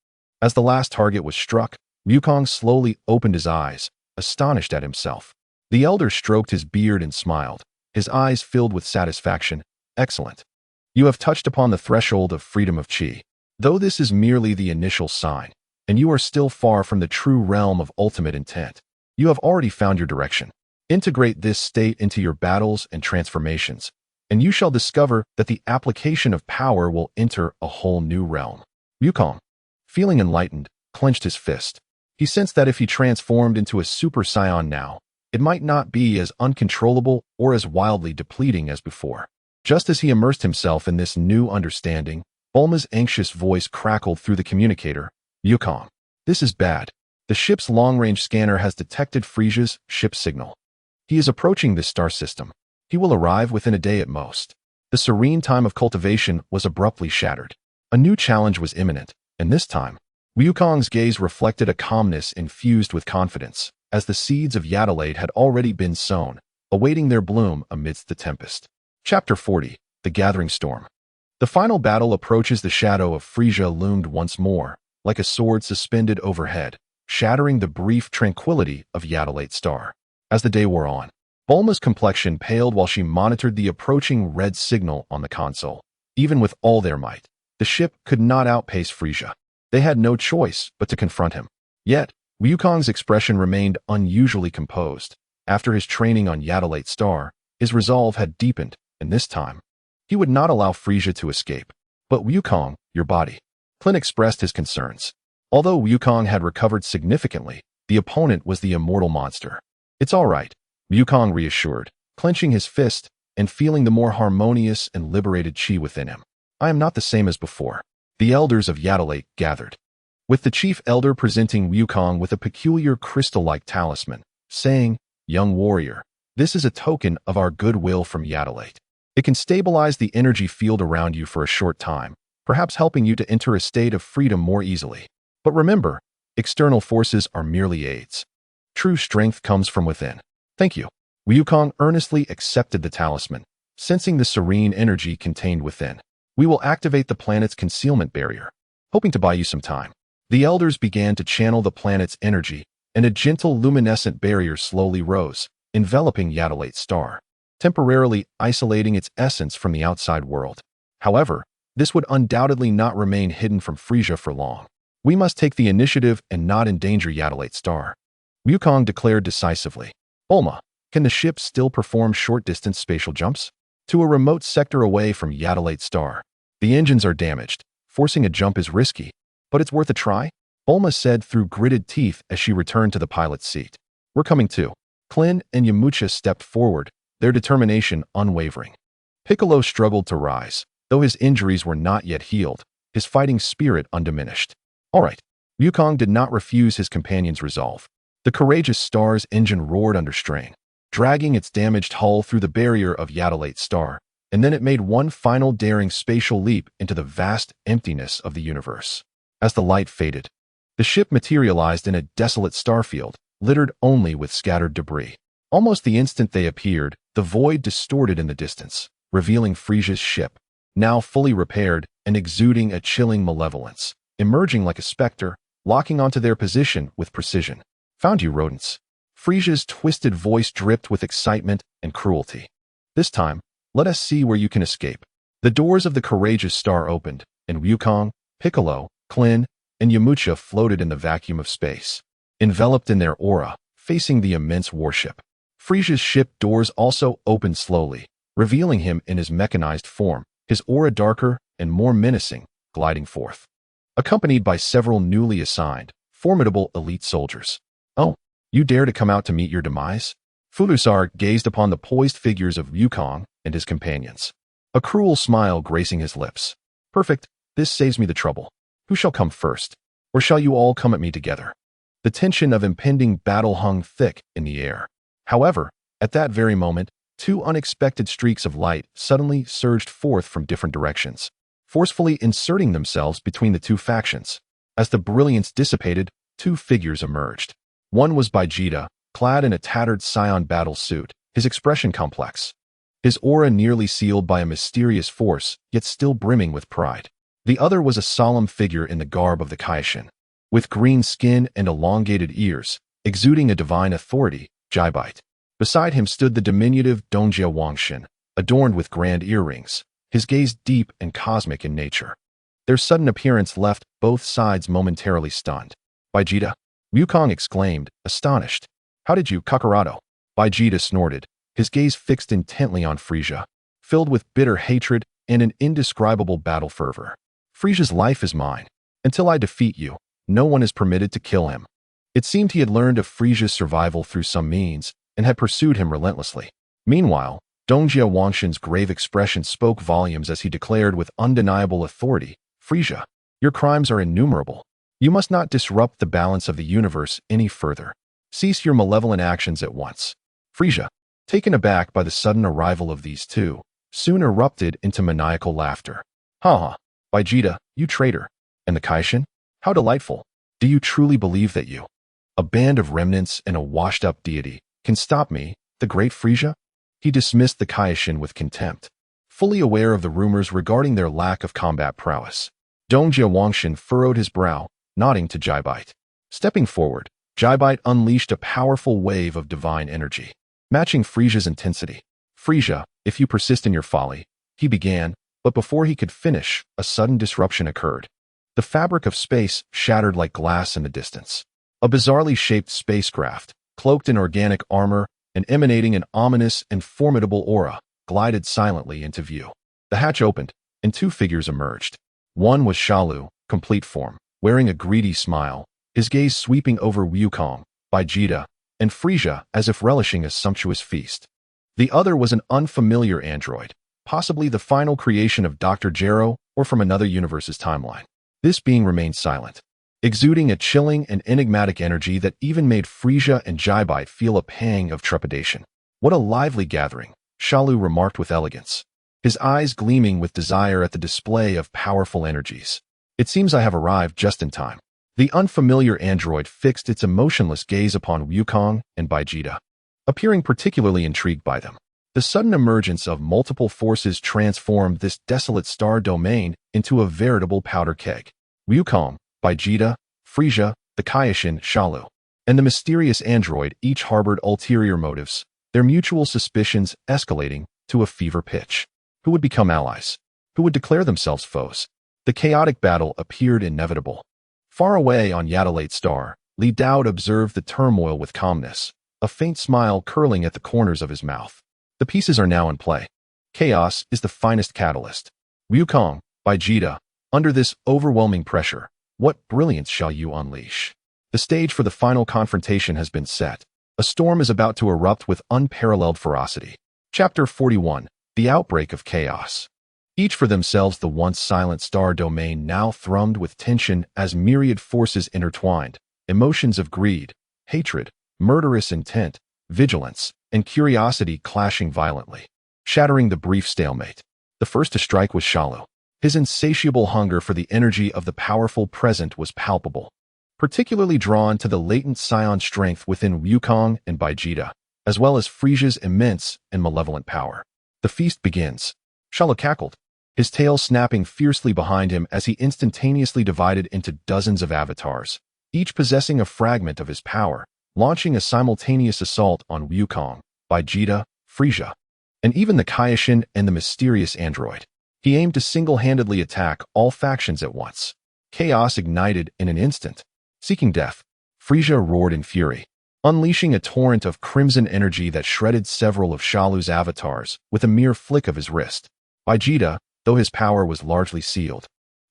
Speaker 1: As the last target was struck, Wukong slowly opened his eyes, astonished at himself. The elder stroked his beard and smiled, his eyes filled with satisfaction. Excellent. You have touched upon the threshold of freedom of chi. Though this is merely the initial sign, and you are still far from the true realm of ultimate intent, you have already found your direction. Integrate this state into your battles and transformations, and you shall discover that the application of power will enter a whole new realm. Wukong, feeling enlightened, clenched his fist. He sensed that if he transformed into a Super Saiyan now, it might not be as uncontrollable or as wildly depleting as before. Just as he immersed himself in this new understanding, Bulma's anxious voice crackled through the communicator. Wukong, this is bad. The ship's long-range scanner has detected Frisia's ship signal. He is approaching this star system. He will arrive within a day at most. The serene time of cultivation was abruptly shattered. A new challenge was imminent, and this time, Wukong's gaze reflected a calmness infused with confidence, as the seeds of Yadalate had already been sown, awaiting their bloom amidst the tempest. Chapter 40, The Gathering Storm. The final battle approaches. The shadow of Frisia loomed once more, like a sword suspended overhead, shattering the brief tranquility of Yadalate Star. As the day wore on, Bulma's complexion paled while she monitored the approaching red signal on the console. Even with all their might, the ship could not outpace Frisia. They had no choice but to confront him. Yet, Wukong's expression remained unusually composed. After his training on Yadalate Star, his resolve had deepened, and this time, he would not allow Frisia to escape. But Wukong, your body. Clint expressed his concerns. Although Wukong had recovered significantly, the opponent was the immortal monster. It's all right, Wukong reassured, clenching his fist and feeling the more harmonious and liberated chi within him. I am not the same as before. The elders of Yadalate gathered, with the chief elder presenting Wukong with a peculiar crystal-like talisman, saying, Young warrior, this is a token of our goodwill from Yadalate. It can stabilize the energy field around you for a short time, perhaps helping you to enter a state of freedom more easily. But remember, external forces are merely aids. True strength comes from within. Thank you. Wukong earnestly accepted the talisman, sensing the serene energy contained within. We will activate the planet's concealment barrier, hoping to buy you some time. The elders began to channel the planet's energy, and a gentle luminescent barrier slowly rose, enveloping Yadalate Star, temporarily isolating its essence from the outside world. However, this would undoubtedly not remain hidden from Frisia for long. We must take the initiative and not endanger Yadalate Star. Wukong declared decisively. Bulma, can the ship still perform short-distance spatial jumps? To a remote sector away from Yadalate Star. The engines are damaged. Forcing a jump is risky, but it's worth a try, Bulma said through gritted teeth as she returned to the pilot's seat. We're coming too. Klin and Yamcha stepped forward, their determination unwavering. Piccolo struggled to rise, though his injuries were not yet healed, his fighting spirit undiminished. All right. Wukong did not refuse his companion's resolve. The courageous Star's engine roared under strain, dragging its damaged hull through the barrier of Yadalate Star, and then it made one final daring spatial leap into the vast emptiness of the universe. As the light faded, the ship materialized in a desolate starfield, littered only with scattered debris. Almost the instant they appeared, the void distorted in the distance, revealing Frisia's ship, now fully repaired and exuding a chilling malevolence, emerging like a specter, locking onto their position with precision. Found you, rodents. Frisia's twisted voice dripped with excitement and cruelty. This time, let us see where you can escape. The doors of the courageous Star opened, and Wukong, Piccolo, Klin, and Yamcha floated in the vacuum of space, enveloped in their aura, facing the immense warship. Frisia's ship doors also opened slowly, revealing him in his mechanized form, his aura darker and more menacing, gliding forth, accompanied by several newly assigned, formidable elite soldiers. Oh, you dare to come out to meet your demise? Fulusar gazed upon the poised figures of Wukong and his companions. A cruel smile gracing his lips. Perfect, this saves me the trouble. Who shall come first? Or shall you all come at me together? The tension of impending battle hung thick in the air. However, at that very moment, two unexpected streaks of light suddenly surged forth from different directions, forcefully inserting themselves between the two factions. As the brilliance dissipated, two figures emerged. One was Vegeta, clad in a tattered Scion battle suit, his expression complex. His aura nearly sealed by a mysterious force, yet still brimming with pride. The other was a solemn figure in the garb of the Kaishin, with green skin and elongated ears, exuding a divine authority, Jaibite. Beside him stood the diminutive Dongjia Wangshin, adorned with grand earrings, his gaze deep and cosmic in nature. Their sudden appearance left both sides momentarily stunned. Vegeta, Wukong exclaimed, astonished. How did you, Kakarado? Vegeta snorted, his gaze fixed intently on Frieza, filled with bitter hatred and an indescribable battle fervor. Frieza's life is mine. Until I defeat you, no one is permitted to kill him. It seemed he had learned of Frieza's survival through some means and had pursued him relentlessly. Meanwhile, Dongjia Wangshin's grave expression spoke volumes as he declared with undeniable authority, Frieza, your crimes are innumerable. You must not disrupt the balance of the universe any further. Cease your malevolent actions at once. Frieza, taken aback by the sudden arrival of these two, soon erupted into maniacal laughter. Ha ha, Vegeta, you traitor. And the Kaishin? How delightful. Do you truly believe that you, a band of remnants and a washed-up deity, can stop me, the great Frieza? He dismissed the Kaishin with contempt, fully aware of the rumors regarding their lack of combat prowess. Dongjia Wangshin furrowed his brow, nodding to Jaibite. Stepping forward, Jaibite unleashed a powerful wave of divine energy, matching Frieza's intensity. Frieza, if you persist in your folly, he began, but before he could finish, a sudden disruption occurred. The fabric of space shattered like glass in the distance. A bizarrely shaped spacecraft, cloaked in organic armor and emanating an ominous and formidable aura, glided silently into view. The hatch opened, and two figures emerged. One was Shalu, complete form, wearing a greedy smile, his gaze sweeping over Wukong, Vegeta, and Frieza as if relishing a sumptuous feast. The other was an unfamiliar android, possibly the final creation of Dr. Gero or from another universe's timeline. This being remained silent, exuding a chilling and enigmatic energy that even made Frieza and Jaibite feel a pang of trepidation. What a lively gathering, Shalu remarked with elegance, his eyes gleaming with desire at the display of powerful energies. It seems I have arrived just in time. The unfamiliar android fixed its emotionless gaze upon Wukong and Vegeta, appearing particularly intrigued by them. The sudden emergence of multiple forces transformed this desolate star domain into a veritable powder keg. Wukong, Vegeta, Frieza, the Kaishin, Shalu, and the mysterious android each harbored ulterior motives, their mutual suspicions escalating to a fever pitch. Who would become allies? Who would declare themselves foes? The chaotic battle appeared inevitable. Far away on Yatalate Star, Li Dao observed the turmoil with calmness, a faint smile curling at the corners of his mouth. The pieces are now in play. Chaos is the finest catalyst. Wukong, Vegeta, under this overwhelming pressure, what brilliance shall you unleash? The stage for the final confrontation has been set. A storm is about to erupt with unparalleled ferocity. Chapter 41, The Outbreak of Chaos. Each for themselves, the once silent star domain now thrummed with tension as myriad forces intertwined, emotions of greed, hatred, murderous intent, vigilance, and curiosity clashing violently, shattering the brief stalemate. The first to strike was Shalu. His insatiable hunger for the energy of the powerful present was palpable, particularly drawn to the latent Scion strength within Wukong and Vegeta, as well as Frieza's immense and malevolent power. The feast begins. Shalu cackled, his tail snapping fiercely behind him as he instantaneously divided into dozens of avatars, each possessing a fragment of his power, launching a simultaneous assault on Wukong, Vegeta, Frieza, and even the Kaishin and the mysterious android. He aimed to single-handedly attack all factions at once. Chaos ignited in an instant. Seeking death, Frieza roared in fury, unleashing a torrent of crimson energy that shredded several of Shalu's avatars with a mere flick of his wrist. Vegeta, though his power was largely sealed,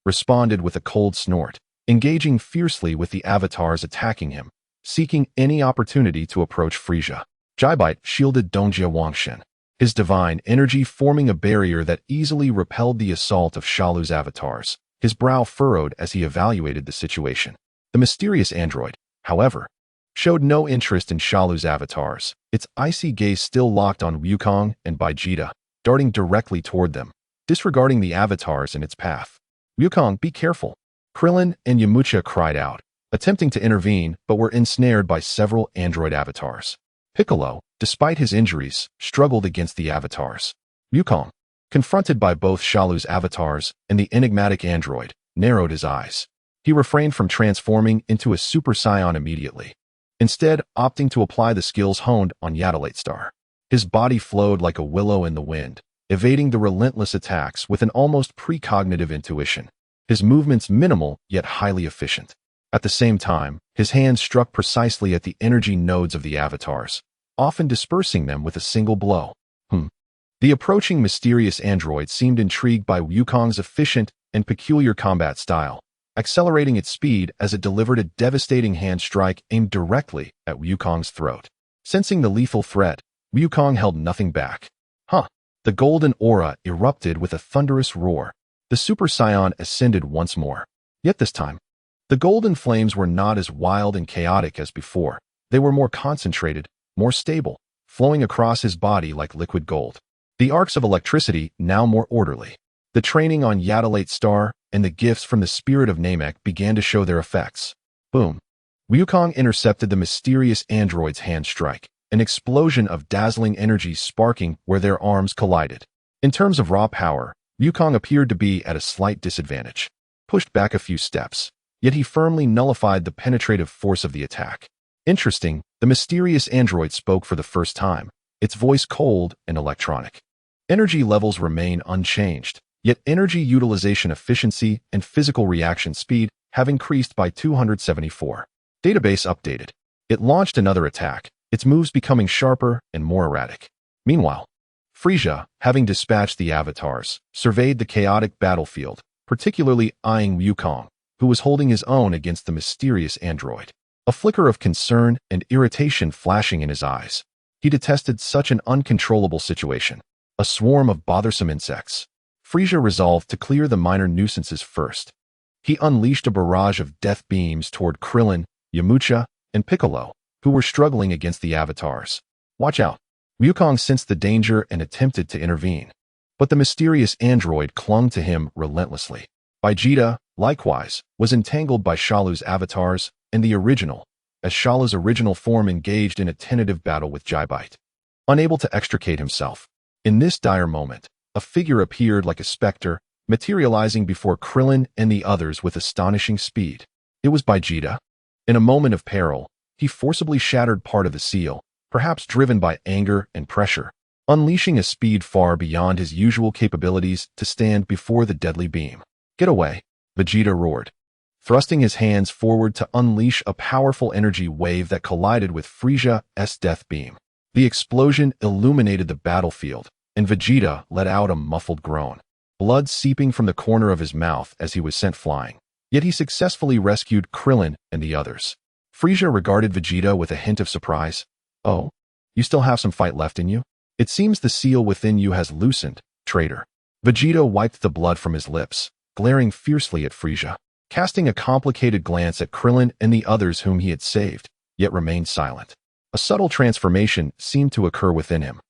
Speaker 1: responded with a cold snort, engaging fiercely with the avatars attacking him, seeking any opportunity to approach Frieza. Jaibite shielded Dongjia Wangshin, his divine energy forming a barrier that easily repelled the assault of Shalu's avatars. His brow furrowed as he evaluated the situation. The mysterious android, however, showed no interest in Shalu's avatars, its icy gaze still locked on Wukong and Vegeta, darting directly toward them, disregarding the avatars in its path. "Wukong, be careful!" Krillin and Yamcha cried out, attempting to intervene but were ensnared by several android avatars. Piccolo, despite his injuries, struggled against the avatars. Wukong, confronted by both Shalu's avatars and the enigmatic android, narrowed his eyes. He refrained from transforming into a Super Saiyan immediately, instead opting to apply the skills honed on Lighthouse. His body flowed like a willow in the wind, evading the relentless attacks with an almost precognitive intuition. His movements minimal yet highly efficient. At the same time, his hands struck precisely at the energy nodes of the avatars, often dispersing them with a single blow. The approaching mysterious android seemed intrigued by Wukong's efficient and peculiar combat style, accelerating its speed as it delivered a devastating hand strike aimed directly at Wukong's throat. Sensing the lethal threat, Wukong held nothing back. The golden aura erupted with a thunderous roar. The Super Saiyan ascended once more. Yet this time, the golden flames were not as wild and chaotic as before. They were more concentrated, more stable, flowing across his body like liquid gold. The arcs of electricity now more orderly. The training on Lighthouse and the gifts from the spirit of Namek began to show their effects. Boom. Wukong intercepted the mysterious android's hand strike, an explosion of dazzling energy sparking where their arms collided. In terms of raw power, Wukong appeared to be at a slight disadvantage. Pushed back a few steps, yet he firmly nullified the penetrative force of the attack. Interesting, the mysterious android spoke for the first time, its voice cold and electronic. Energy levels remain unchanged, yet energy utilization efficiency and physical reaction speed have increased by 274. Database updated. It launched another attack, its moves becoming sharper and more erratic. Meanwhile, Frieza, having dispatched the avatars, surveyed the chaotic battlefield, particularly eyeing Wukong, who was holding his own against the mysterious android. A flicker of concern and irritation flashing in his eyes. He detested such an uncontrollable situation. A swarm of bothersome insects. Frieza resolved to clear the minor nuisances first. He unleashed a barrage of death beams toward Krillin, Yamcha, and Piccolo, who were struggling against the avatars. Watch out. Wukong sensed the danger and attempted to intervene. But the mysterious android clung to him relentlessly. Vegeta, likewise, was entangled by Shalu's avatars and the original, as Shalu's original form engaged in a tentative battle with Jibite. Unable to extricate himself, in this dire moment, a figure appeared like a specter, materializing before Krillin and the others with astonishing speed. It was Vegeta. In a moment of peril, he forcibly shattered part of the seal, perhaps driven by anger and pressure, unleashing a speed far beyond his usual capabilities to stand before the deadly beam. "Get away," Vegeta roared, thrusting his hands forward to unleash a powerful energy wave that collided with Frieza's death beam. The explosion illuminated the battlefield, and Vegeta let out a muffled groan, blood seeping from the corner of his mouth as he was sent flying. Yet he successfully rescued Krillin and the others. Frieza regarded Vegeta with a hint of surprise. "Oh, you still have some fight left in you? It seems the seal within you has loosened, traitor." Vegeta wiped the blood from his lips, glaring fiercely at Frieza, casting a complicated glance at Krillin and the others whom he had saved, yet remained silent. A subtle transformation seemed to occur within him.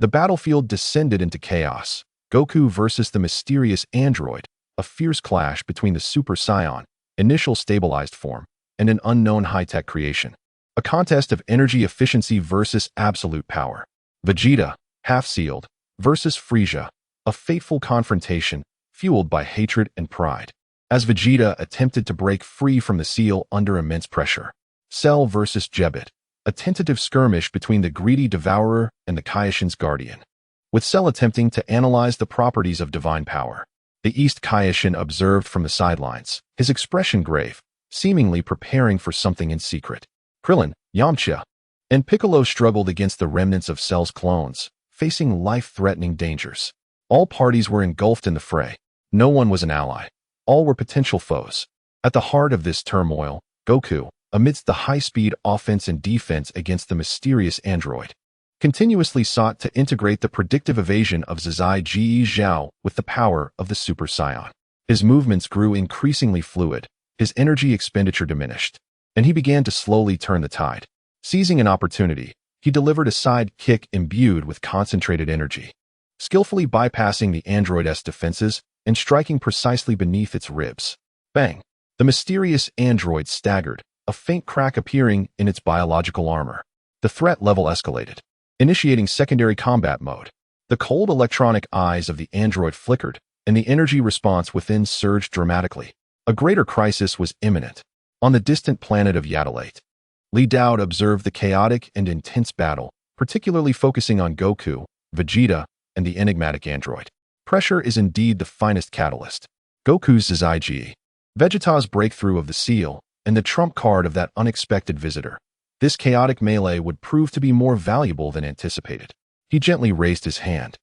Speaker 1: The battlefield descended into chaos. Goku versus the mysterious android, a fierce clash between the Super Saiyan, initial stabilized form, and an unknown high-tech creation. A contest of energy efficiency versus absolute power. Vegeta, half-sealed, versus Frieza, a fateful confrontation fueled by hatred and pride. As Vegeta attempted to break free from the seal under immense pressure. Cell versus Jebit, a tentative skirmish between the greedy devourer and the Kaioshin's guardian. With Cell attempting to analyze the properties of divine power. The East Kaioshin observed from the sidelines, his expression grave, seemingly preparing for something in secret. Krillin, Yamcha, and Piccolo struggled against the remnants of Cell's clones, facing life-threatening dangers. All parties were engulfed in the fray. No one was an ally. All were potential foes. At the heart of this turmoil, Goku, amidst the high-speed offense and defense against the mysterious android. continuously sought to integrate the predictive evasion of Zizai Ji Zhao with the power of the Super Saiyan. His movements grew increasingly fluid, his energy expenditure diminished, and he began to slowly turn the tide. Seizing an opportunity, he delivered a side kick imbued with concentrated energy, skillfully bypassing the android's defenses and striking precisely beneath its ribs. Bang! The mysterious android staggered, a faint crack appearing in its biological armor. The threat level escalated, initiating secondary combat mode. The cold electronic eyes of the android flickered, and the energy response within surged dramatically. A greater crisis was imminent. On the distant planet of Yaddalate, Li Dao observed the chaotic and intense battle, particularly focusing on Goku, Vegeta, and the enigmatic android. Pressure is indeed the finest catalyst. Goku's Zizai Ji, Vegeta's breakthrough of the seal, and the trump card of that unexpected visitor. This chaotic melee would prove to be more valuable than anticipated. He gently raised his hand,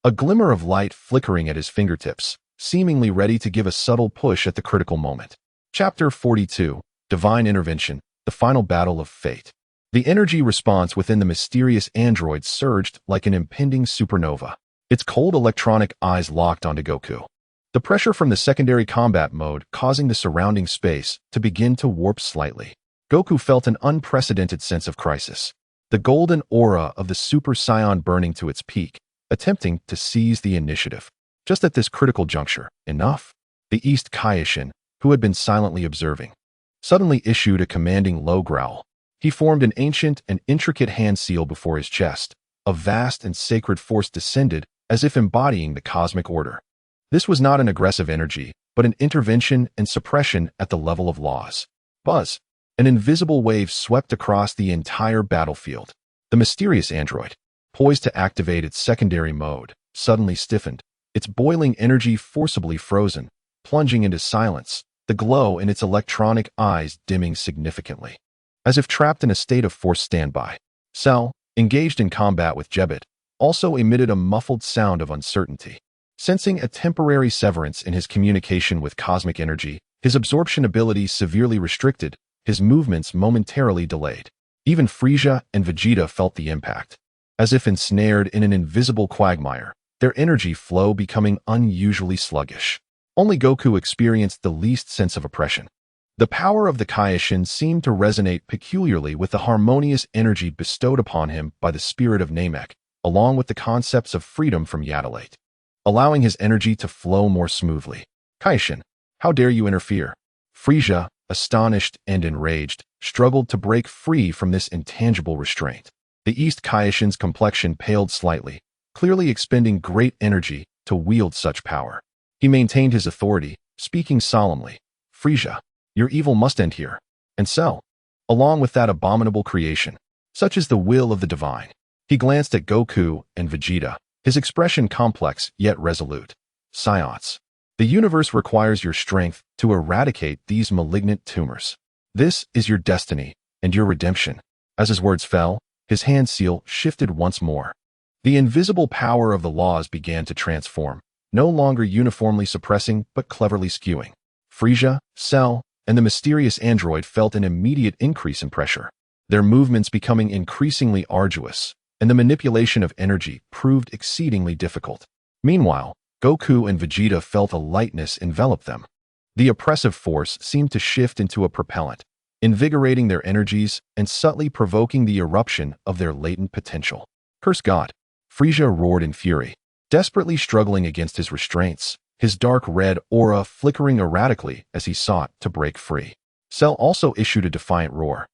Speaker 1: a glimmer of light flickering at his fingertips, seemingly ready to give a subtle push at the critical moment. Chapter 42, Divine Intervention, the Final Battle of Fate. The energy response within the mysterious android surged like an impending supernova. Its cold electronic eyes locked onto Goku. The pressure from the secondary combat mode causing the surrounding space to begin to warp slightly. Goku felt an unprecedented sense of crisis. The golden aura of the Super Saiyan burning to its peak, attempting to seize the initiative. Just at this critical juncture, enough. The East Kaioshin, who had been silently observing, suddenly issued a commanding low growl. He formed an ancient and intricate hand seal before his chest. A vast and sacred force descended, as if embodying the cosmic order. This was not an aggressive energy, but an intervention and suppression at the level of laws. Buzz! An invisible wave swept across the entire battlefield. The mysterious android, poised to activate its secondary mode, suddenly stiffened, its boiling energy forcibly frozen, plunging into silence, the glow in its electronic eyes dimming significantly. As if trapped in a state of forced standby, Cell, engaged in combat with Jebet, also emitted a muffled sound of uncertainty. Sensing a temporary severance in his communication with cosmic energy, his absorption ability severely restricted, his movements momentarily delayed. Even Frieza and Vegeta felt the impact. As if ensnared in an invisible quagmire, their energy flow becoming unusually sluggish. Only Goku experienced the least sense of oppression. The power of the Kaioshin seemed to resonate peculiarly with the harmonious energy bestowed upon him by the spirit of Namek, along with the concepts of freedom from Yaddalate, allowing his energy to flow more smoothly. Kaioshin, how dare you interfere? Frieza, astonished and enraged, struggled to break free from this intangible restraint. The East Kaioshin's complexion paled slightly, clearly expending great energy to wield such power. He maintained his authority, speaking solemnly. Frieza, your evil must end here. And Cell, along with that abominable creation. Such is the will of the divine. He glanced at Goku and Vegeta, his expression complex yet resolute. Science. The universe requires your strength to eradicate these malignant tumors. This is your destiny and your redemption. As his words fell, his hand seal shifted once more. The invisible power of the laws began to transform, no longer uniformly suppressing but cleverly skewing. Frieza, Cell, and the mysterious android felt an immediate increase in pressure, their movements becoming increasingly arduous, and the manipulation of energy proved exceedingly difficult. Meanwhile, Goku and Vegeta felt a lightness envelop them. The oppressive force seemed to shift into a propellant, invigorating their energies and subtly provoking the eruption of their latent potential. Curse God! Frieza roared in fury, desperately struggling against his restraints, his dark red aura flickering erratically as he sought to break free. Cell also issued a defiant roar,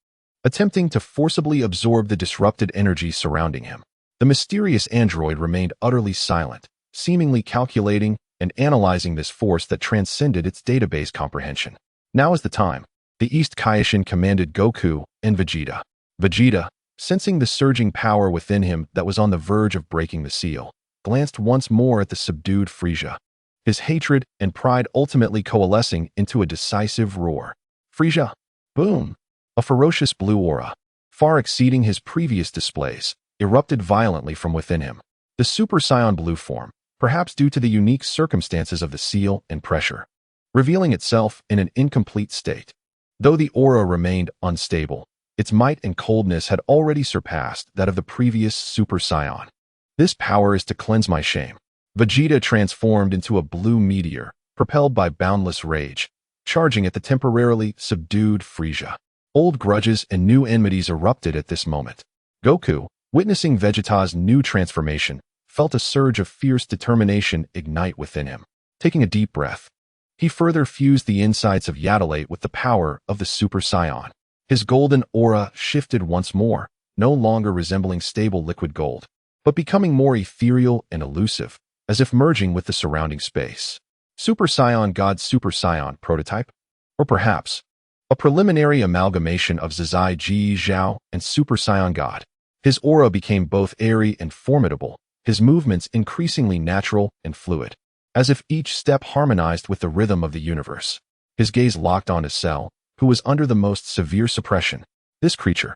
Speaker 1: attempting to forcibly absorb the disrupted energy surrounding him. The mysterious android remained utterly silent, seemingly calculating and analyzing this force that transcended its database comprehension. Now is the time. The East Kaioshin commanded Goku and Vegeta. Vegeta, sensing the surging power within him that was on the verge of breaking the seal, glanced once more at the subdued Frieza, his hatred and pride ultimately coalescing into a decisive roar. Frieza! Boom! A ferocious blue aura, far exceeding his previous displays, erupted violently from within him. The Super Saiyan blue form, perhaps due to the unique circumstances of the seal and pressure, revealing itself in an incomplete state. Though the aura remained unstable, Its might and coldness had already surpassed that of the previous Super Saiyan. This power is to cleanse my shame. Vegeta transformed into a blue meteor, propelled by boundless rage, charging at the temporarily subdued Frieza. Old grudges and new enmities erupted at this moment. Goku, witnessing Vegeta's new transformation, felt a surge of fierce determination ignite within him. Taking a deep breath, he further fused the insights of Yaddalate with the power of the Super Saiyan. His golden aura shifted once more, no longer resembling stable liquid gold, but becoming more ethereal and elusive, as if merging with the surrounding space. Super Saiyan God Super Saiyan prototype? Or perhaps a preliminary amalgamation of Zizai Ji Zhao and Super Saiyan God. His aura became both airy and formidable, his movements increasingly natural and fluid, as if each step harmonized with the rhythm of the universe. His gaze locked onto Cell, who was under the most severe suppression. This creature,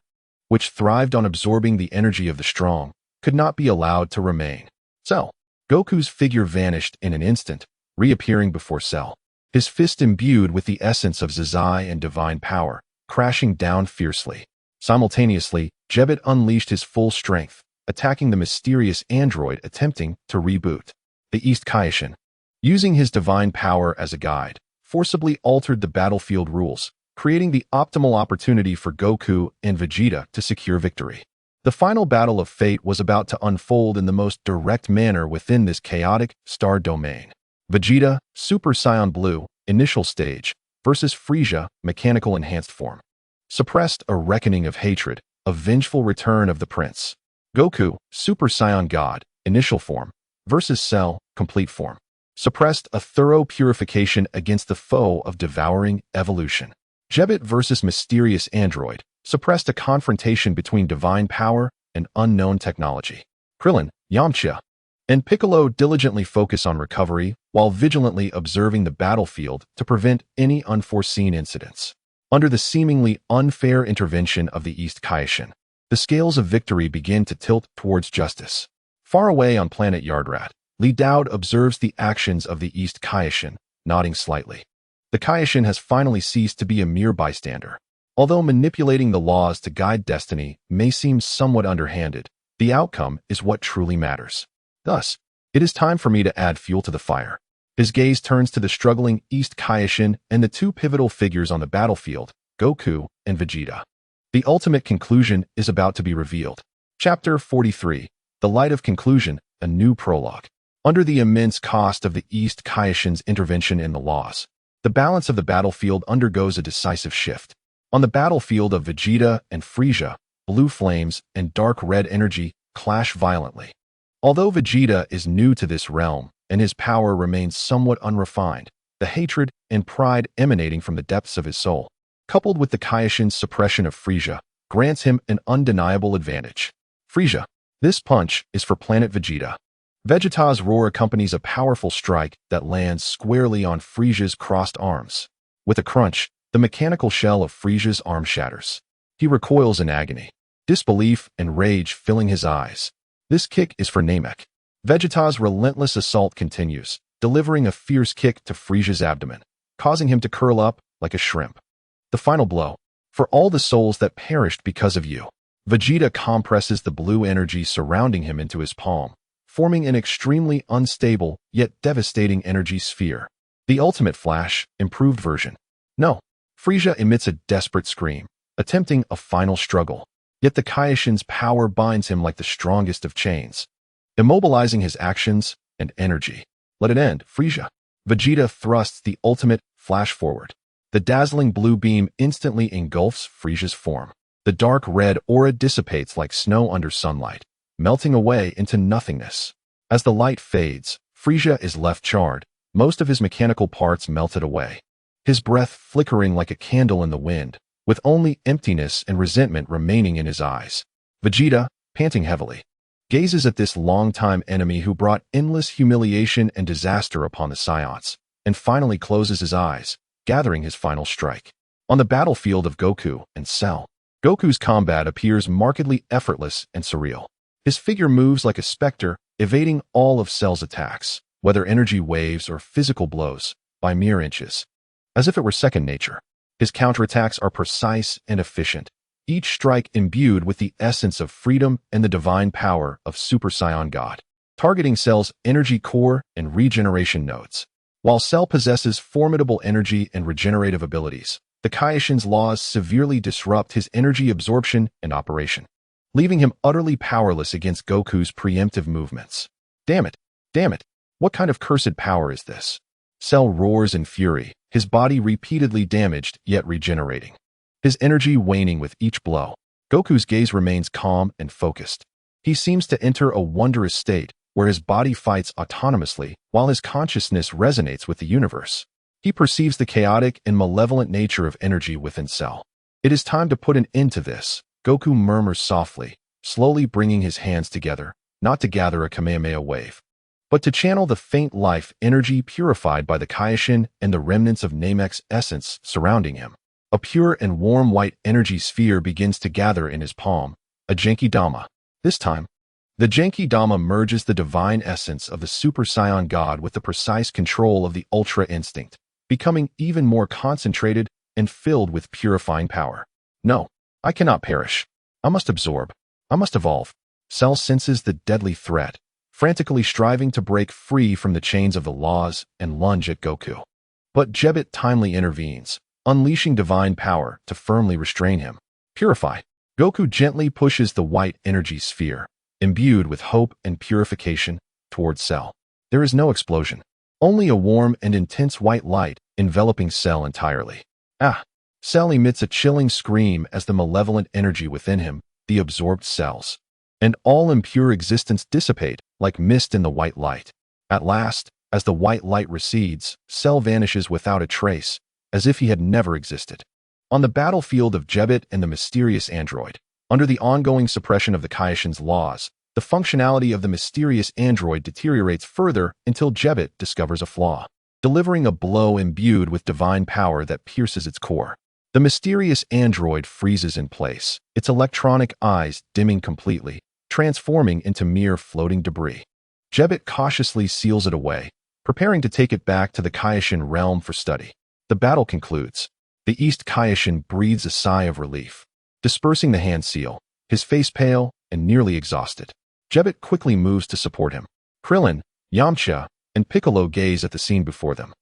Speaker 1: which thrived on absorbing the energy of the strong, could not be allowed to remain. Cell. Goku's figure vanished in an instant, reappearing before Cell, his fist imbued with the essence of Zizai and divine power, crashing down fiercely. Simultaneously, Jebbet unleashed his full strength, attacking the mysterious android attempting to reboot. The East Kaishin, using his divine power as a guide, forcibly altered the battlefield rules, creating the optimal opportunity for Goku and Vegeta to secure victory. The final battle of fate was about to unfold in the most direct manner within this chaotic star domain. Vegeta, Super Saiyan Blue, initial stage, versus Frieza, mechanical enhanced form. Suppressed a reckoning of hatred, a vengeful return of the prince. Goku, Super Saiyan God, initial form, versus Cell, complete form. Suppressed a thorough purification against the foe of devouring evolution. Jebbet versus mysterious android, suppressed a confrontation between divine power and unknown technology. Krillin, Yamcha, and Piccolo diligently focus on recovery while vigilantly observing the battlefield to prevent any unforeseen incidents. Under the seemingly unfair intervention of the East Kaishin, the scales of victory begin to tilt towards justice. Far away on planet Yardrat, Li Dowd observes the actions of the East Kaishin, nodding slightly. The Kaishin has finally ceased to be a mere bystander. Although manipulating the laws to guide destiny may seem somewhat underhanded, the outcome is what truly matters. Thus, it is time for me to add fuel to the fire. His gaze turns to the struggling East Kaishin and the two pivotal figures on the battlefield, Goku and Vegeta. The ultimate conclusion is about to be revealed. Chapter 43, The Light of Conclusion, a new prologue. Under the immense cost of the East Kaishin's intervention in the laws, the balance of the battlefield undergoes a decisive shift. On the battlefield of Vegeta and Frieza, blue flames and dark red energy clash violently. Although Vegeta is new to this realm and his power remains somewhat unrefined, the hatred and pride emanating from the depths of his soul, coupled with the Kaishin's suppression of Frieza, grants him an undeniable advantage. Frieza. This punch is for planet Vegeta. Vegeta's roar accompanies a powerful strike that lands squarely on Frieza's crossed arms. With a crunch, the mechanical shell of Frieza's arm shatters. He recoils in agony, disbelief and rage filling his eyes. This kick is for Namek. Vegeta's relentless assault continues, delivering a fierce kick to Frieza's abdomen, causing him to curl up like a shrimp. The final blow. For all the souls that perished because of you. Vegeta compresses the blue energy surrounding him into his palm, forming an extremely unstable yet devastating energy sphere. The ultimate flash, improved version. No. Frieza emits a desperate scream, attempting a final struggle. Yet the Kaishin's power binds him like the strongest of chains, immobilizing his actions and energy. Let it end, Frieza. Vegeta thrusts the ultimate flash forward. The dazzling blue beam instantly engulfs Frieza's form. The dark red aura dissipates like snow under sunlight, melting away into nothingness. As the light fades, Frieza is left charred, most of his mechanical parts melted away. His breath flickering like a candle in the wind, with only emptiness and resentment remaining in his eyes. Vegeta, panting heavily, gazes at this longtime enemy who brought endless humiliation and disaster upon the Saiyans, and finally closes his eyes, gathering his final strike. On the battlefield of Goku and Cell, Goku's combat appears markedly effortless and surreal. His figure moves like a specter, evading all of Cell's attacks, whether energy waves or physical blows, by mere inches. As if it were second nature, his counterattacks are precise and efficient, each strike imbued with the essence of freedom and the divine power of Super Saiyan God, targeting Cell's energy core and regeneration nodes. While Cell possesses formidable energy and regenerative abilities, the Kaioshin's laws severely disrupt his energy absorption and operation, leaving him utterly powerless against Goku's preemptive movements. Damn it! Damn it! What kind of cursed power is this? Cell roars in fury, his body repeatedly damaged yet regenerating, his energy waning with each blow. Goku's gaze remains calm and focused. He seems to enter a wondrous state where his body fights autonomously while his consciousness resonates with the universe. He perceives the chaotic and malevolent nature of energy within Cell. It is time to put an end to this, Goku murmurs softly, slowly bringing his hands together, not to gather a Kamehameha wave, but to channel the faint life energy purified by the Kaioshin and the remnants of Namek's essence surrounding him. A pure and warm white energy sphere begins to gather in his palm, a Genki Dama. This time, the Genki Dama merges the divine essence of the Super Saiyan God with the precise control of the Ultra Instinct, becoming even more concentrated and filled with purifying power. No, I cannot perish. I must absorb. I must evolve. Cell senses the deadly threat, frantically striving to break free from the chains of the laws and lunge at Goku. But Jebit timely intervenes, unleashing divine power to firmly restrain him. Purify. Goku gently pushes the white energy sphere, imbued with hope and purification, towards Cell. There is no explosion, only a warm and intense white light enveloping Cell entirely. Ah! Cell emits a chilling scream as the malevolent energy within him, the absorbed cells, and all impure existence dissipate like mist in the white light. At last, as the white light recedes, Cell vanishes without a trace, as if he had never existed. On the battlefield of Jebit and the mysterious android, under the ongoing suppression of the Kaioshin's laws, the functionality of the mysterious android deteriorates further until Jebit discovers a flaw, delivering a blow imbued with divine power that pierces its core. The mysterious android freezes in place, its electronic eyes dimming completely, transforming into mere floating debris. Jebit cautiously seals it away, preparing to take it back to the Kaioshin realm for study. The battle concludes. The East Kaioshin breathes a sigh of relief, dispersing the hand seal, his face pale and nearly exhausted. Jebit quickly moves to support him. Krillin, Yamcha, and Piccolo gaze at the scene before them,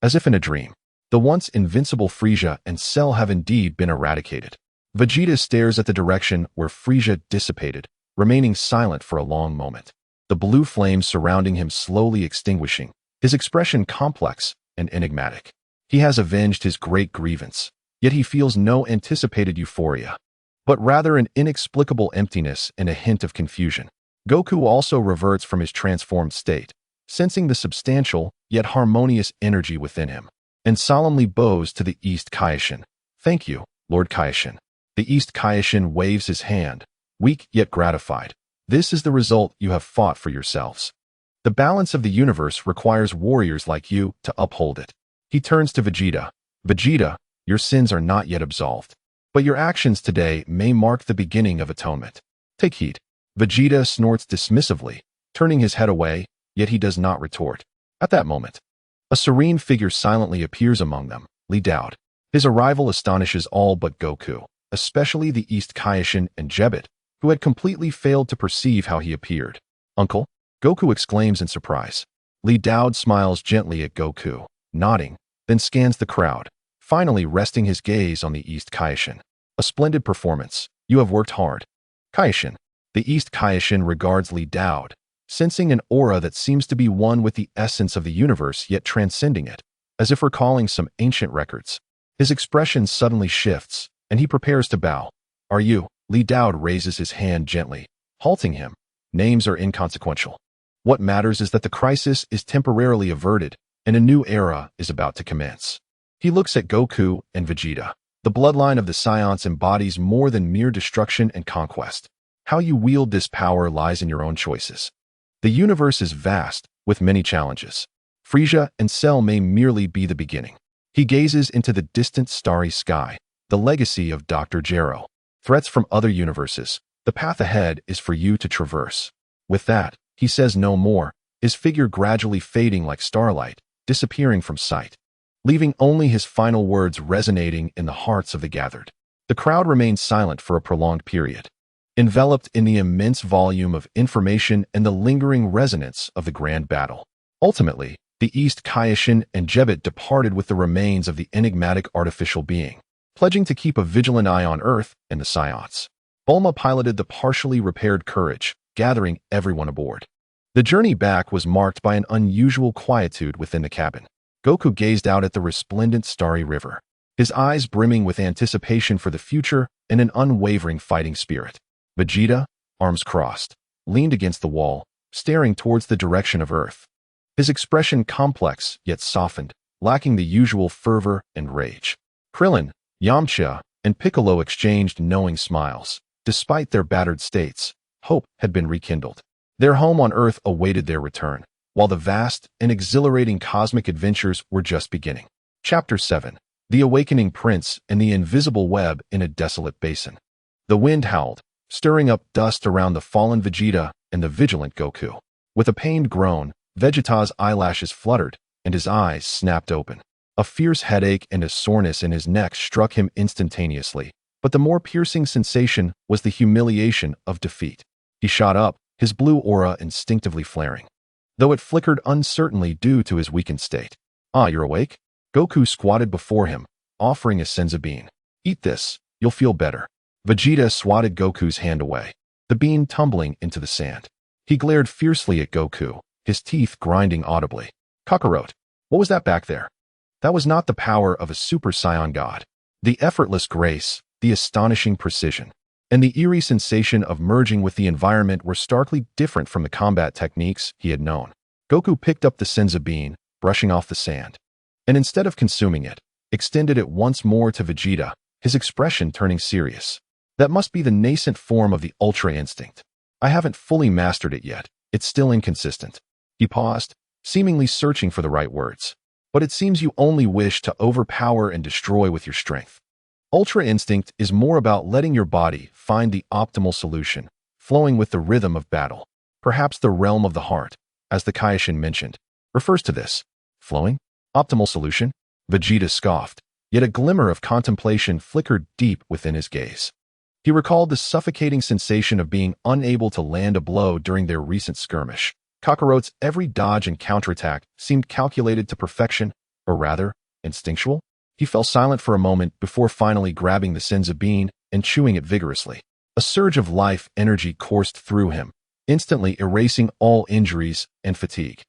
Speaker 1: as if in a dream. The once invincible Frieza and Cell have indeed been eradicated. Vegeta stares at the direction where Frieza dissipated, remaining silent for a long moment. The blue flames surrounding him slowly extinguishing, his expression complex and enigmatic. He has avenged his great grievance, yet he feels no anticipated euphoria, but rather an inexplicable emptiness and a hint of confusion. Goku also reverts from his transformed state, sensing the substantial yet harmonious energy within him, and solemnly bows to the East Kaioshin. Thank you, Lord Kaioshin. The East Kaioshin waves his hand, weak yet gratified. This is the result you have fought for yourselves. The balance of the universe requires warriors like you to uphold it. He turns to Vegeta. Vegeta, your sins are not yet absolved, but your actions today may mark the beginning of atonement. Take heed. Vegeta snorts dismissively, turning his head away, yet he does not retort. At that moment, a serene figure silently appears among them, Li Daoud. His arrival astonishes all but Goku, especially the East Kaioshin and Jebit, who had completely failed to perceive how he appeared. Uncle? Goku exclaims in surprise. Li Daoud smiles gently at Goku, nodding, then scans the crowd, finally resting his gaze on the East Kaioshin. A splendid performance. You have worked hard. Kaioshin. The East Kaioshin regards Li Daoud, sensing an aura that seems to be one with the essence of the universe yet transcending it, as if recalling some ancient records. His expression suddenly shifts, and he prepares to bow. Are you? Li Daoud raises his hand gently, halting him. Names are inconsequential. What matters is that the crisis is temporarily averted, and a new era is about to commence. He looks at Goku and Vegeta. The bloodline of the Saiyans embodies more than mere destruction and conquest. How you wield this power lies in your own choices. The universe is vast, with many challenges. Frieza and Cell may merely be the beginning. He gazes into the distant starry sky, the legacy of Dr. Gero. Threats from other universes. The path ahead is for you to traverse. With that, he says no more, his figure gradually fading like starlight, disappearing from sight, leaving only his final words resonating in the hearts of the gathered. The crowd remained silent for a prolonged period, enveloped in the immense volume of information and the lingering resonance of the grand battle. Ultimately, the East Kaioshin and Jebit departed with the remains of the enigmatic artificial being, pledging to keep a vigilant eye on Earth and the Psiots. Bulma piloted the partially repaired Courage, gathering everyone aboard. The journey back was marked by an unusual quietude within the cabin. Goku gazed out at the resplendent starry river, his eyes brimming with anticipation for the future and an unwavering fighting spirit. Vegeta, arms crossed, leaned against the wall, staring towards the direction of Earth. His expression complex yet softened, lacking the usual fervor and rage. Krillin, Yamcha, and Piccolo exchanged knowing smiles. Despite their battered states, hope had been rekindled. Their home on Earth awaited their return, while the vast and exhilarating cosmic adventures were just beginning. Chapter 7. The Awakening Prince and the Invisible Web in a Desolate Basin. The wind howled, stirring up dust around the fallen Vegeta and the vigilant Goku. With a pained groan, Vegeta's eyelashes fluttered, and his eyes snapped open. A fierce headache and a soreness in his neck struck him instantaneously, but the more piercing sensation was the humiliation of defeat. He shot up, his blue aura instinctively flaring, though it flickered uncertainly due to his weakened state. "Ah, you're awake?" Goku squatted before him, offering a senzu bean. "Eat this, you'll feel better." Vegeta swatted Goku's hand away, the bean tumbling into the sand. He glared fiercely at Goku, his teeth grinding audibly. "Kakarot, what was that back there?" That was not the power of a Super Saiyan god. The effortless grace, the astonishing precision, and the eerie sensation of merging with the environment were starkly different from the combat techniques he had known. Goku picked up the senzu bean, brushing off the sand, and instead of consuming it, extended it once more to Vegeta, his expression turning serious. "That must be the nascent form of the Ultra Instinct. I haven't fully mastered it yet. It's still inconsistent." He paused, seemingly searching for the right words. "But it seems you only wish to overpower and destroy with your strength. Ultra Instinct is more about letting your body find the optimal solution, flowing with the rhythm of battle. Perhaps the realm of the heart, as the Kaioshin mentioned, refers to this. Flowing? Optimal solution?" Vegeta scoffed, yet a glimmer of contemplation flickered deep within his gaze. He recalled the suffocating sensation of being unable to land a blow during their recent skirmish. Kakarot's every dodge and counterattack seemed calculated to perfection, or rather, instinctual. He fell silent for a moment before finally grabbing the senzu bean and chewing it vigorously. A surge of life energy coursed through him, instantly erasing all injuries and fatigue.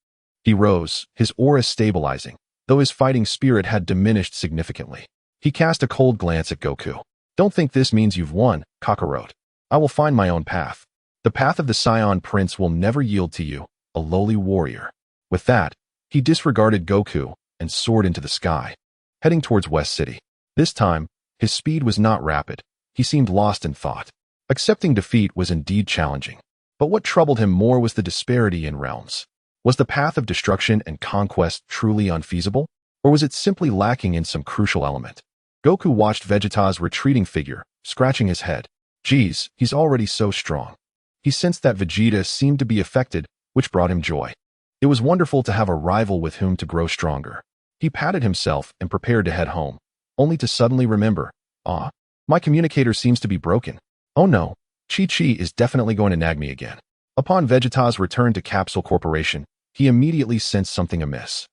Speaker 1: He rose, his aura stabilizing, though his fighting spirit had diminished significantly. He cast a cold glance at Goku. "Don't think this means you've won, Kakarot. I will find my own path. The path of the Saiyan Prince will never yield to you, a lowly warrior." With that, he disregarded Goku and soared into the sky, heading towards West City. This time, his speed was not rapid. He seemed lost in thought. Accepting defeat was indeed challenging, but what troubled him more was the disparity in realms. Was the path of destruction and conquest truly unfeasible, or was it simply lacking in some crucial element? Goku watched Vegeta's retreating figure, scratching his head. Geez, he's already so strong. He sensed that Vegeta seemed to be affected, which brought him joy. It was wonderful to have a rival with whom to grow stronger. He patted himself and prepared to head home, only to suddenly remember, my communicator seems to be broken. Oh no, Chi-Chi is definitely going to nag me again. Upon Vegeta's return to Capsule Corporation, he immediately sensed something amiss.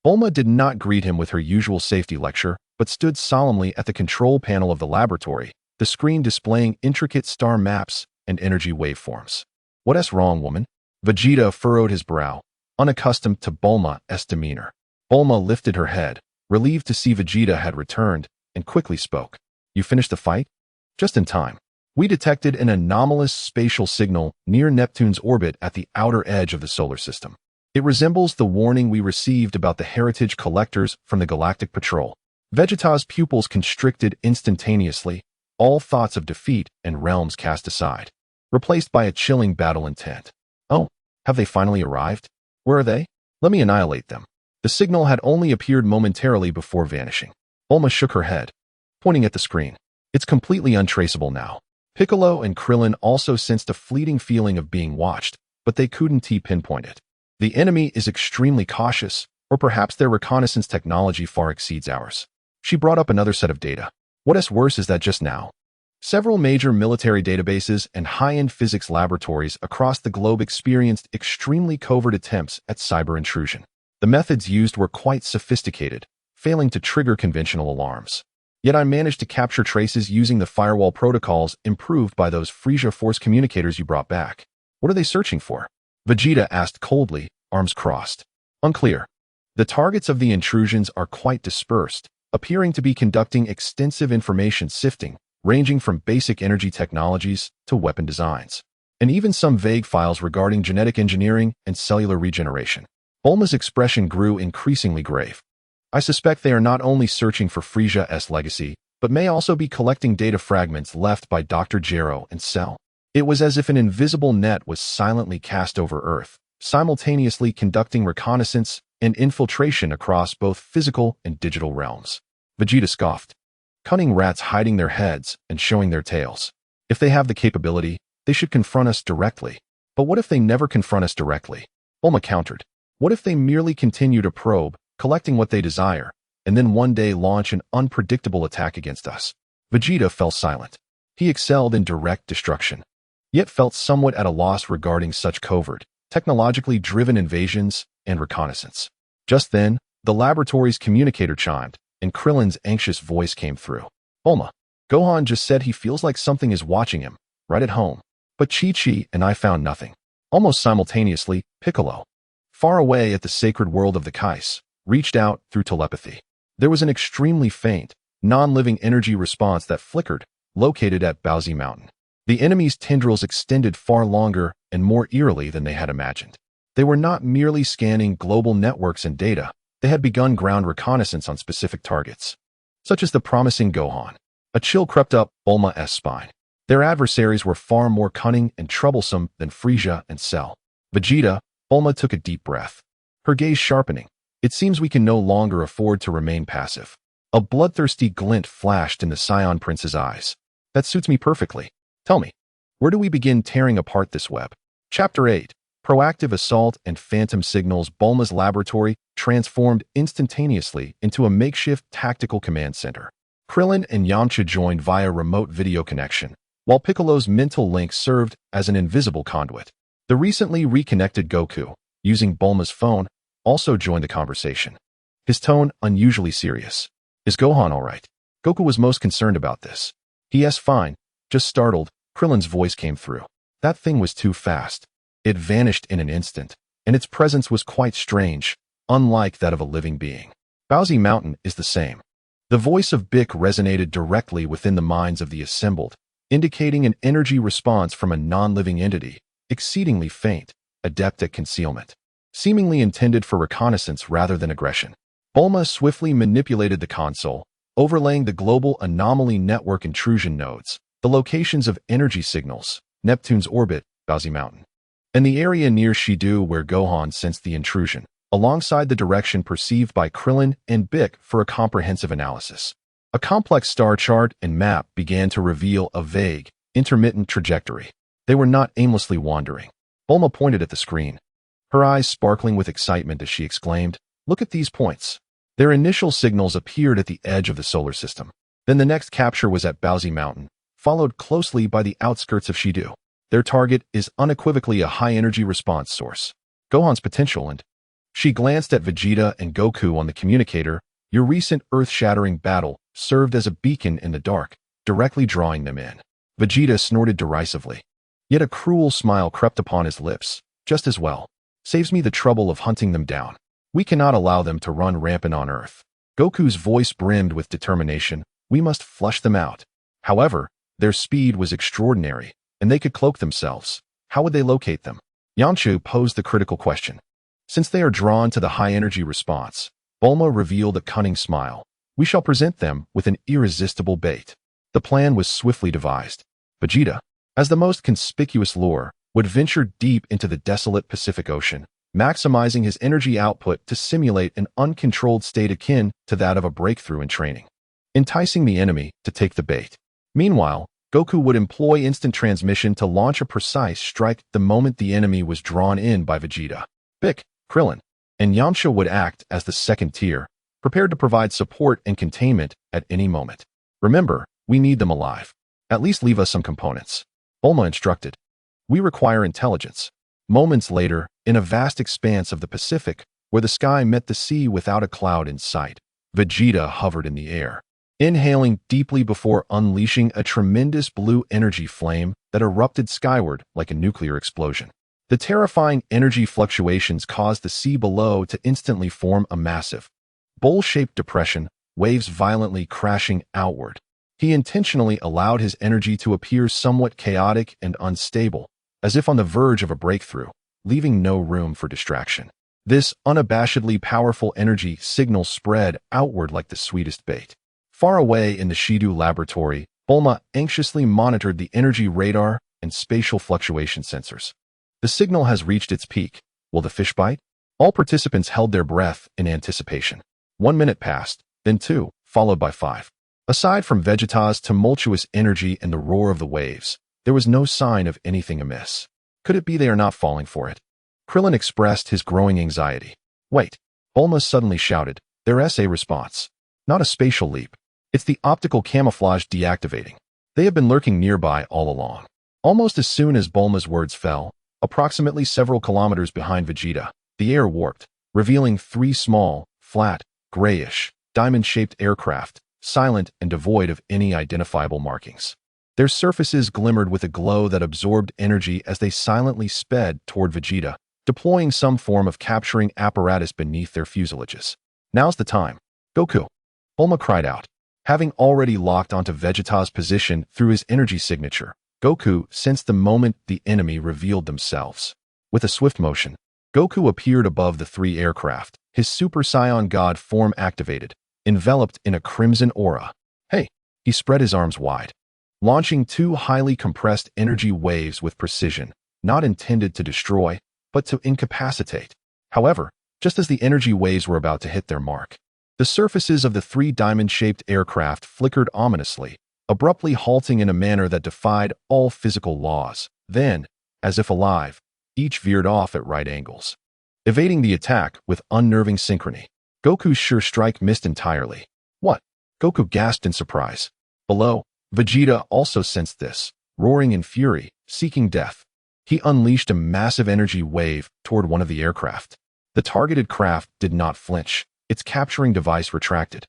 Speaker 1: Bulma did not greet him with her usual safety lecture, but stood solemnly at the control panel of the laboratory, the screen displaying intricate star maps and energy waveforms. "What's wrong, woman?" Vegeta furrowed his brow, unaccustomed to Bulma's demeanor. Bulma lifted her head, relieved to see Vegeta had returned, and quickly spoke. "You finished the fight?" "Just in time. We detected an anomalous spatial signal near Neptune's orbit at the outer edge of the solar system. It resembles the warning we received about the heritage collectors from the Galactic Patrol." Vegeta's pupils constricted instantaneously, all thoughts of defeat and realms cast aside, replaced by a chilling battle intent. "Oh, have they finally arrived? Where are they? Let me annihilate them." The signal had only appeared momentarily before vanishing. Bulma shook her head, pointing at the screen. "It's completely untraceable now." Piccolo and Krillin also sensed a fleeting feeling of being watched, but they couldn't pinpoint it. The enemy is extremely cautious, or perhaps their reconnaissance technology far exceeds ours. She brought up another set of data. What's worse is that just now, several major military databases and high-end physics laboratories across the globe experienced extremely covert attempts at cyber intrusion. The methods used were quite sophisticated, failing to trigger conventional alarms. Yet I managed to capture traces using the firewall protocols improved by those Frisia Force communicators you brought back. What are they searching for? Vegeta asked coldly, arms crossed. Unclear. The targets of the intrusions are quite dispersed, appearing to be conducting extensive information sifting, ranging from basic energy technologies to weapon designs, and even some vague files regarding genetic engineering and cellular regeneration. Bulma's expression grew increasingly grave. I suspect they are not only searching for Frisia's legacy, but may also be collecting data fragments left by Dr. Gero and Cell. It was as if an invisible net was silently cast over Earth, simultaneously conducting reconnaissance and infiltration across both physical and digital realms. Vegeta scoffed. Cunning rats hiding their heads and showing their tails. If they have the capability, they should confront us directly. But what if they never confront us directly? Bulma countered. What if they merely continue to probe, collecting what they desire, and then one day launch an unpredictable attack against us? Vegeta fell silent. He excelled in direct destruction, yet felt somewhat at a loss regarding such covert, technologically driven invasions and reconnaissance. Just then, the laboratory's communicator chimed, and Krillin's anxious voice came through. Bulma, Gohan just said he feels like something is watching him, right at home. But Chi-Chi and I found nothing. Almost simultaneously, Piccolo, far away at the sacred world of the Kais, reached out through telepathy. There was an extremely faint, non-living energy response that flickered, located at Baozi Mountain. The enemy's tendrils extended far longer and more eerily than they had imagined. They were not merely scanning global networks and data, they had begun ground reconnaissance on specific targets, such as the promising Gohan. A chill crept up Bulma's spine. Their adversaries were far more cunning and troublesome than Frisia and Cell. Vegeta, Bulma took a deep breath, her gaze sharpening. It seems we can no longer afford to remain passive. A bloodthirsty glint flashed in the Scion Prince's eyes. That suits me perfectly. Tell me, where do we begin tearing apart this web? Chapter 8. Proactive Assault and Phantom Signals. Bulma's laboratory transformed instantaneously into a makeshift tactical command center. Krillin and Yamcha joined via remote video connection, while Piccolo's mental link served as an invisible conduit. The recently reconnected Goku, using Bulma's phone, also joined the conversation. His tone unusually serious. Is Gohan all right? Goku was most concerned about this. Yes, fine. Just startled, Krillin's voice came through. That thing was too fast. It vanished in an instant, and its presence was quite strange, unlike that of a living being. Baozi Mountain is the same. The voice of Bick resonated directly within the minds of the assembled, indicating an energy response from a non-living entity, exceedingly faint, adept at concealment, seemingly intended for reconnaissance rather than aggression. Bulma swiftly manipulated the console, overlaying the global anomaly network intrusion nodes, the locations of energy signals, Neptune's orbit, Baozi Mountain, and the area near Shidu where Gohan sensed the intrusion, alongside the direction perceived by Krillin and Bick for a comprehensive analysis. A complex star chart and map began to reveal a vague, intermittent trajectory. They were not aimlessly wandering. Bulma pointed at the screen, her eyes sparkling with excitement as she exclaimed, "Look at these points." Their initial signals appeared at the edge of the solar system. Then the next capture was at Baozi Mountain, followed closely by the outskirts of Shidu. Their target is unequivocally a high-energy response source. Gohan's potential and... She glanced at Vegeta and Goku on the communicator. Your recent earth-shattering battle served as a beacon in the dark, directly drawing them in. Vegeta snorted derisively. Yet a cruel smile crept upon his lips. Just as well. Saves me the trouble of hunting them down. We cannot allow them to run rampant on Earth. Goku's voice brimmed with determination. We must flush them out. However, their speed was extraordinary, and they could cloak themselves. How would they locate them? Yamcha posed the critical question. Since they are drawn to the high-energy response, Bulma revealed a cunning smile. We shall present them with an irresistible bait. The plan was swiftly devised. Vegeta, as the most conspicuous lure, would venture deep into the desolate Pacific Ocean, maximizing his energy output to simulate an uncontrolled state akin to that of a breakthrough in training, enticing the enemy to take the bait. Meanwhile, Goku would employ instant transmission to launch a precise strike the moment the enemy was drawn in by Vegeta. Bick, Krillin, and Yamcha would act as the second tier, prepared to provide support and containment at any moment. Remember, we need them alive. At least leave us some components. Bulma instructed. We require intelligence. Moments later, in a vast expanse of the Pacific, where the sky met the sea without a cloud in sight, Vegeta hovered in the air, inhaling deeply before unleashing a tremendous blue energy flame that erupted skyward like a nuclear explosion. The terrifying energy fluctuations caused the sea below to instantly form a massive, bowl-shaped depression, waves violently crashing outward. He intentionally allowed his energy to appear somewhat chaotic and unstable, as if on the verge of a breakthrough, leaving no room for distraction. This unabashedly powerful energy signal spread outward like the sweetest bait. Far away in the Shidu laboratory, Bulma anxiously monitored the energy radar and spatial fluctuation sensors. The signal has reached its peak. Will the fish bite? All participants held their breath in anticipation. 1 minute passed, then 2, followed by 5. Aside from Vegeta's tumultuous energy and the roar of the waves, there was no sign of anything amiss. Could it be they are not falling for it? Krillin expressed his growing anxiety. Wait, Bulma suddenly shouted, their SA response. Not a spatial leap. It's the optical camouflage deactivating. They have been lurking nearby all along. Almost as soon as Bulma's words fell, approximately several kilometers behind Vegeta, the air warped, revealing 3 small, flat, grayish, diamond-shaped aircraft, silent and devoid of any identifiable markings. Their surfaces glimmered with a glow that absorbed energy as they silently sped toward Vegeta, deploying some form of capturing apparatus beneath their fuselages. Now's the time. Goku! Bulma cried out. Having already locked onto Vegeta's position through his energy signature, Goku sensed the moment the enemy revealed themselves. With a swift motion, Goku appeared above the 3 aircraft, his Super Saiyan God form activated, enveloped in a crimson aura. Hey! He spread his arms wide, launching 2 highly compressed energy waves with precision, not intended to destroy, but to incapacitate. However, just as the energy waves were about to hit their mark, the surfaces of the 3 diamond-shaped aircraft flickered ominously, abruptly halting in a manner that defied all physical laws. Then, as if alive, each veered off at right angles, evading the attack with unnerving synchrony. Goku's sure strike missed entirely. What? Goku gasped in surprise. Below, Vegeta also sensed this, roaring in fury, seeking death. He unleashed a massive energy wave toward one of the aircraft. The targeted craft did not flinch. Its capturing device retracted,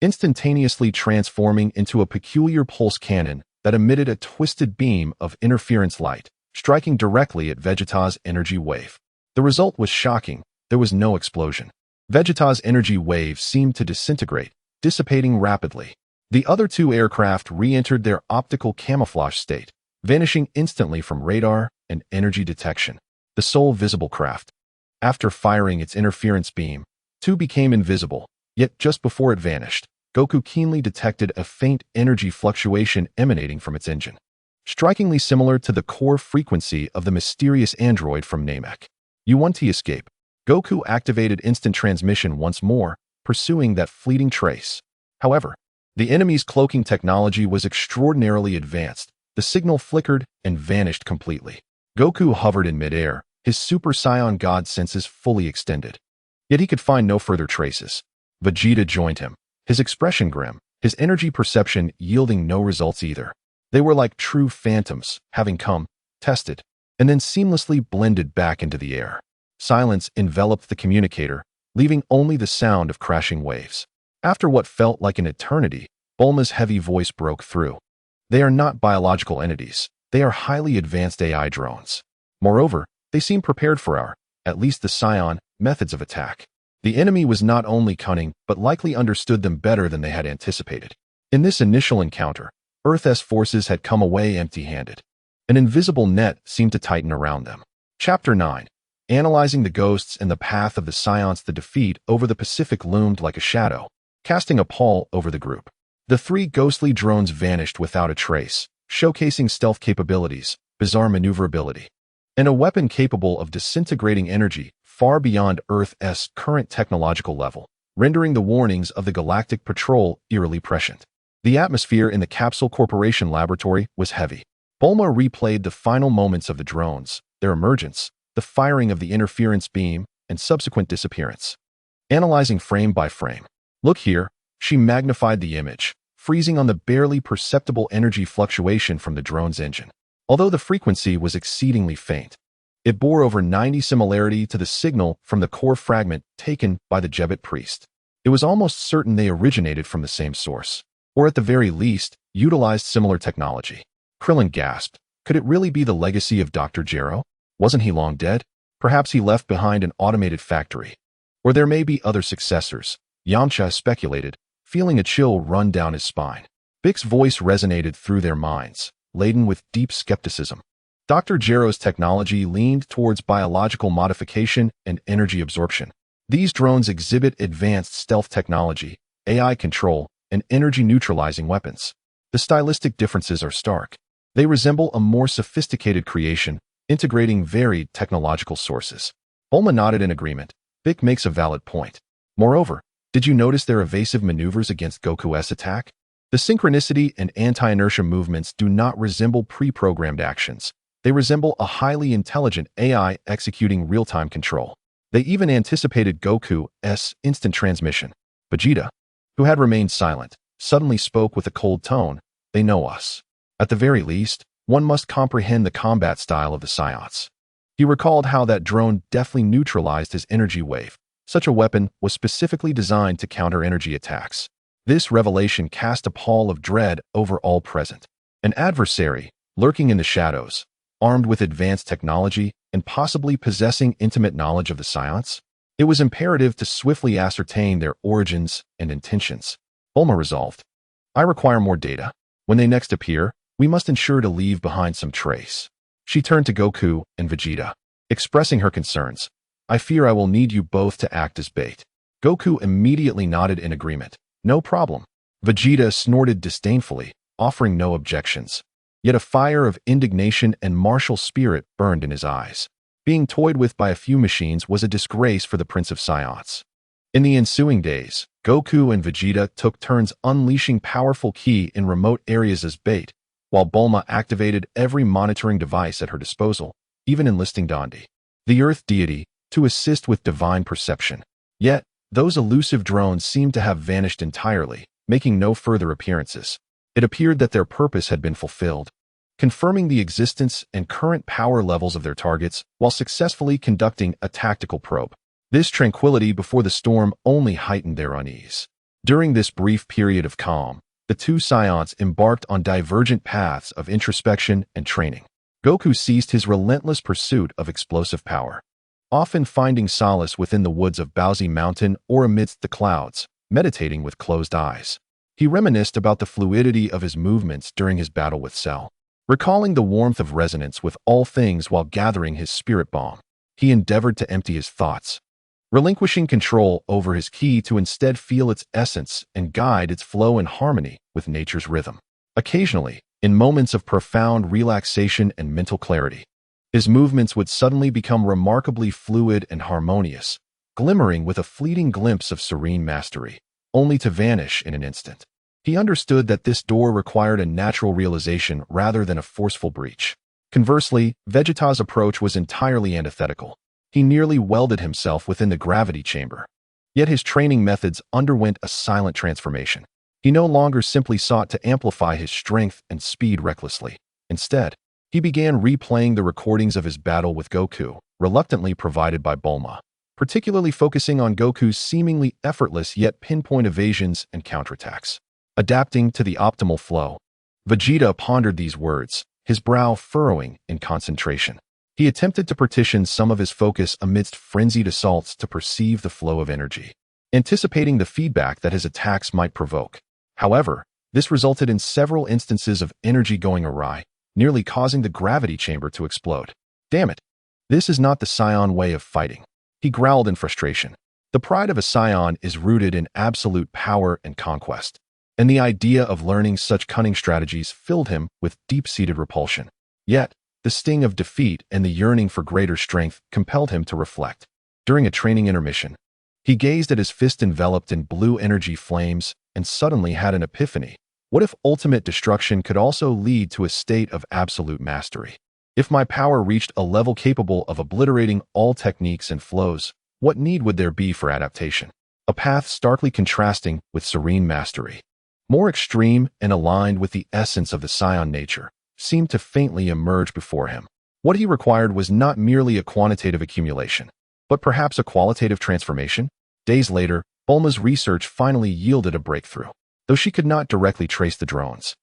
Speaker 1: instantaneously transforming into a peculiar pulse cannon that emitted a twisted beam of interference light, striking directly at Vegeta's energy wave. The result was shocking. There was no explosion. Vegeta's energy wave seemed to disintegrate, dissipating rapidly. The other 2 aircraft re-entered their optical camouflage state, vanishing instantly from radar and energy detection. The sole visible craft, after firing its interference beam, 2 became invisible, yet just before it vanished, Goku keenly detected a faint energy fluctuation emanating from its engine, strikingly similar to the core frequency of the mysterious android from Namek. You want to escape. Goku activated instant transmission once more, pursuing that fleeting trace. However, the enemy's cloaking technology was extraordinarily advanced. The signal flickered and vanished completely. Goku hovered in midair, his Super Saiyan God senses fully extended. Yet he could find no further traces. Vegeta joined him, his expression grim, his energy perception yielding no results either. They were like true phantoms, having come, tested, and then seamlessly blended back into the air. Silence enveloped the communicator, leaving only the sound of crashing waves. After what felt like an eternity, Bulma's heavy voice broke through. They are not biological entities. They are highly advanced AI drones. Moreover, they seem prepared for our, at least the Scion, methods of attack. The enemy was not only cunning, but likely understood them better than they had anticipated. In this initial encounter, Earth's forces had come away empty-handed. An invisible net seemed to tighten around them. Chapter 9. Analyzing the ghosts and the path of the Scions. The defeat over the Pacific loomed like a shadow, casting a pall over the group. The 3 ghostly drones vanished without a trace, showcasing stealth capabilities, bizarre maneuverability, and a weapon capable of disintegrating energy far beyond Earth's current technological level, rendering the warnings of the Galactic Patrol eerily prescient. The atmosphere in the Capsule Corporation laboratory was heavy. Bulma replayed the final moments of the drones, their emergence, the firing of the interference beam, and subsequent disappearance. Analyzing frame by frame. Look here, she magnified the image, freezing on the barely perceptible energy fluctuation from the drone's engine. Although the frequency was exceedingly faint, it bore over 90 similarity to the signal from the core fragment taken by the Jebet priest. It was almost certain they originated from the same source, or at the very least, utilized similar technology. Krillin gasped. Could it really be the legacy of Dr. Gero? Wasn't he long dead? Perhaps he left behind an automated factory. Or there may be other successors, Yamcha speculated, feeling a chill run down his spine. Bik's voice resonated through their minds, laden with deep skepticism. Dr. Gero's technology leaned towards biological modification and energy absorption. These drones exhibit advanced stealth technology, AI control, and energy-neutralizing weapons. The stylistic differences are stark. They resemble a more sophisticated creation, integrating varied technological sources. Bulma nodded in agreement. Bik makes a valid point. Moreover, did you notice their evasive maneuvers against Goku's attack? The synchronicity and anti-inertia movements do not resemble pre-programmed actions. They resemble a highly intelligent AI executing real-time control. They even anticipated Goku's instant transmission. Vegeta, who had remained silent, suddenly spoke with a cold tone. They know us. At the very least, one must comprehend the combat style of the Science. He recalled how that drone deftly neutralized his energy wave. Such a weapon was specifically designed to counter energy attacks. This revelation cast a pall of dread over all present. An adversary, lurking in the shadows, armed with advanced technology and possibly possessing intimate knowledge of the Science? It was imperative to swiftly ascertain their origins and intentions. Bulma resolved. I require more data. When they next appear, we must ensure to leave behind some trace. She turned to Goku and Vegeta, expressing her concerns. I fear I will need you both to act as bait. Goku immediately nodded in agreement. No problem. Vegeta snorted disdainfully, offering no objections. Yet a fire of indignation and martial spirit burned in his eyes. Being toyed with by a few machines was a disgrace for the Prince of Science. In the ensuing days, Goku and Vegeta took turns unleashing powerful ki in remote areas as bait, while Bulma activated every monitoring device at her disposal, even enlisting Dandi, the Earth deity, to assist with divine perception. Yet, those elusive drones seemed to have vanished entirely, making no further appearances. It appeared that their purpose had been fulfilled, confirming the existence and current power levels of their targets while successfully conducting a tactical probe. This tranquility before the storm only heightened their unease. During this brief period of calm, the two Scions embarked on divergent paths of introspection and training. Goku ceased his relentless pursuit of explosive power, often finding solace within the woods of Baozi Mountain or amidst the clouds, meditating with closed eyes. He reminisced about the fluidity of his movements during his battle with Cell, recalling the warmth of resonance with all things while gathering his spirit bomb. He endeavored to empty his thoughts, relinquishing control over his ki to instead feel its essence and guide its flow in harmony with nature's rhythm. Occasionally, in moments of profound relaxation and mental clarity, his movements would suddenly become remarkably fluid and harmonious, glimmering with a fleeting glimpse of serene mastery, only to vanish in an instant. He understood that this door required a natural realization rather than a forceful breach. Conversely, Vegeta's approach was entirely antithetical. He nearly welded himself within the gravity chamber. Yet his training methods underwent a silent transformation. He no longer simply sought to amplify his strength and speed recklessly. Instead, he began replaying the recordings of his battle with Goku, reluctantly provided by Bulma, particularly focusing on Goku's seemingly effortless yet pinpoint evasions and counterattacks. Adapting to the optimal flow, Vegeta pondered these words, his brow furrowing in concentration. He attempted to partition some of his focus amidst frenzied assaults to perceive the flow of energy, anticipating the feedback that his attacks might provoke. However, this resulted in several instances of energy going awry, nearly causing the gravity chamber to explode. Damn it! This is not the Scion way of fighting. He growled in frustration. The pride of a Scion is rooted in absolute power and conquest, and the idea of learning such cunning strategies filled him with deep-seated repulsion. Yet, the sting of defeat and the yearning for greater strength compelled him to reflect. During a training intermission, he gazed at his fist enveloped in blue energy flames and suddenly had an epiphany. What if ultimate destruction could also lead to a state of absolute mastery? If my power reached a level capable of obliterating all techniques and flows, what need would there be for adaptation? A path starkly contrasting with serene mastery. more extreme and aligned with the essence of the Scion nature, seemed to faintly emerge before him. What he required was not merely a quantitative accumulation, but perhaps a qualitative transformation. Days later, Bulma's research finally yielded a breakthrough. Though she could not directly trace the drones,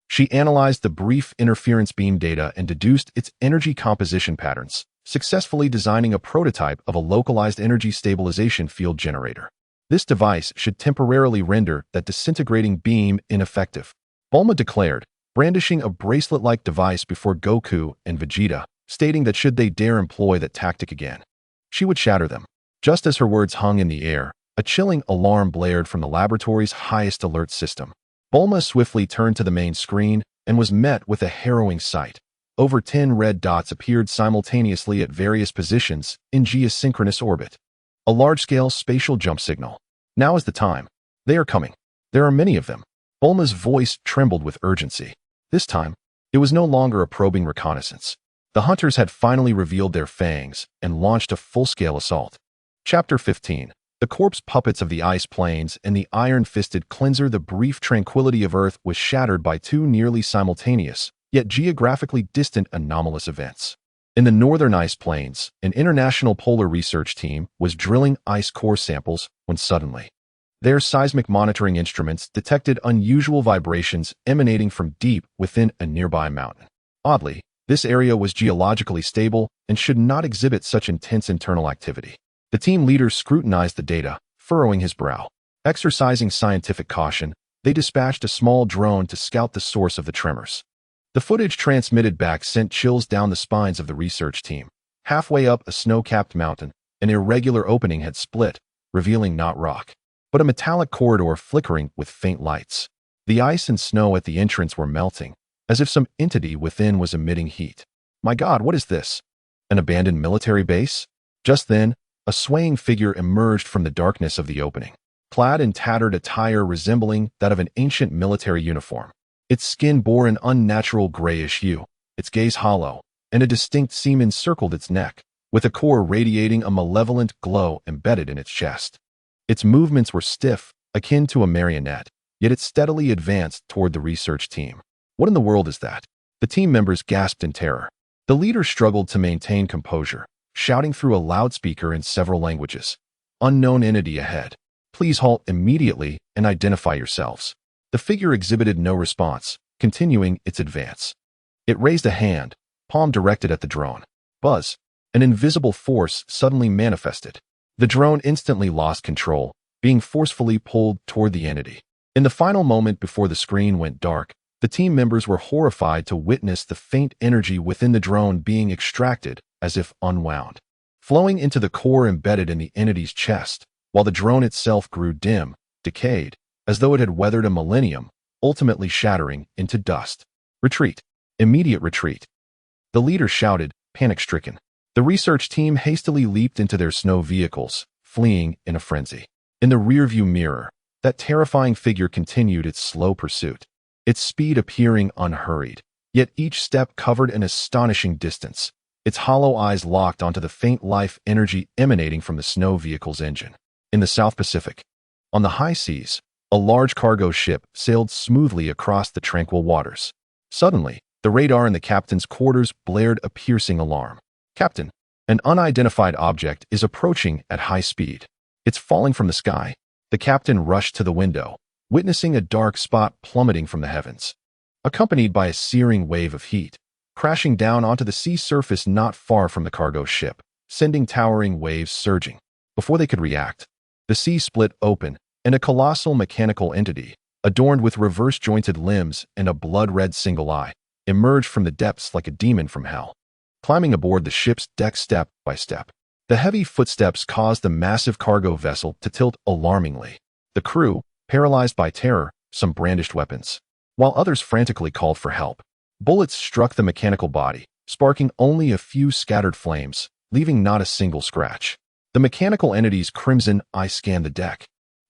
Speaker 1: she analyzed the brief interference beam data and deduced its energy composition patterns, successfully designing a prototype of a localized energy stabilization field generator. This device should temporarily render that disintegrating beam ineffective, Bulma declared, brandishing a bracelet-like device before Goku and Vegeta, stating that should they dare employ that tactic again, she would shatter them. Just as her words hung in the air, a chilling alarm blared from the laboratory's highest alert system. Bulma swiftly turned to the main screen and was met with a harrowing sight. Over 10 red dots appeared simultaneously at various positions in geosynchronous orbit. A large-scale spatial jump signal. Now is the time. They are coming. There are many of them. Bulma's voice trembled with urgency. This time, it was no longer a probing reconnaissance. The hunters had finally revealed their fangs and launched a full-scale assault. Chapter 15. The corpse puppets of the ice plains and the iron-fisted cleanser. The brief tranquility of Earth was shattered by two nearly simultaneous, yet geographically distant anomalous events. In the northern ice plains, an international polar research team was drilling ice core samples when suddenly, their seismic monitoring instruments detected unusual vibrations emanating from deep within a nearby mountain. Oddly, this area was geologically stable and should not exhibit such intense internal activity. The team leader scrutinized the data, furrowing his brow. Exercising scientific caution, they dispatched a small drone to scout the source of the tremors. The footage transmitted back sent chills down the spines of the research team. Halfway up a snow-capped mountain, an irregular opening had split, revealing not rock, but a metallic corridor flickering with faint lights. The ice and snow at the entrance were melting, as if some entity within was emitting heat. My God, what is this? An abandoned military base? Just then, a swaying figure emerged from the darkness of the opening, clad in tattered attire resembling that of an ancient military uniform. Its skin bore an unnatural grayish hue, its gaze hollow, and a distinct seam encircled its neck, with a core radiating a malevolent glow embedded in its chest. Its movements were stiff, akin to a marionette, yet it steadily advanced toward the research team. What in the world is that? The team members gasped in terror. The leader struggled to maintain composure, shouting through a loudspeaker in several languages. Unknown entity ahead. Please halt immediately and identify yourselves. The figure exhibited no response, continuing its advance. It raised a hand, palm directed at the drone. Buzz. An invisible force suddenly manifested. The drone instantly lost control, being forcefully pulled toward the entity. In the final moment before the screen went dark, the team members were horrified to witness the faint energy within the drone being extracted, as if unwound, flowing into the core embedded in the entity's chest, while the drone itself grew dim, decayed, as though it had weathered a millennium, ultimately shattering into dust. Retreat. Immediate retreat. The leader shouted, panic-stricken. The research team hastily leaped into their snow vehicles, fleeing in a frenzy. In the rearview mirror, that terrifying figure continued its slow pursuit, its speed appearing unhurried, yet each step covered an astonishing distance, its hollow eyes locked onto the faint life energy emanating from the snow vehicle's engine. In the South Pacific, on the high seas, a large cargo ship sailed smoothly across the tranquil waters. Suddenly, the radar in the captain's quarters blared a piercing alarm. Captain, an unidentified object is approaching at high speed. It's falling from the sky. The captain rushed to the window, witnessing a dark spot plummeting from the heavens, accompanied by a searing wave of heat, crashing down onto the sea surface not far from the cargo ship, sending towering waves surging. Before they could react, the sea split open, and a colossal mechanical entity, adorned with reverse-jointed limbs and a blood-red single eye, emerged from the depths like a demon from hell, climbing aboard the ship's deck step by step. The heavy footsteps caused the massive cargo vessel to tilt alarmingly. The crew, paralyzed by terror, some brandished weapons, while others frantically called for help. Bullets struck the mechanical body, sparking only a few scattered flames, leaving not a single scratch. The mechanical entity's crimson eye scanned the deck,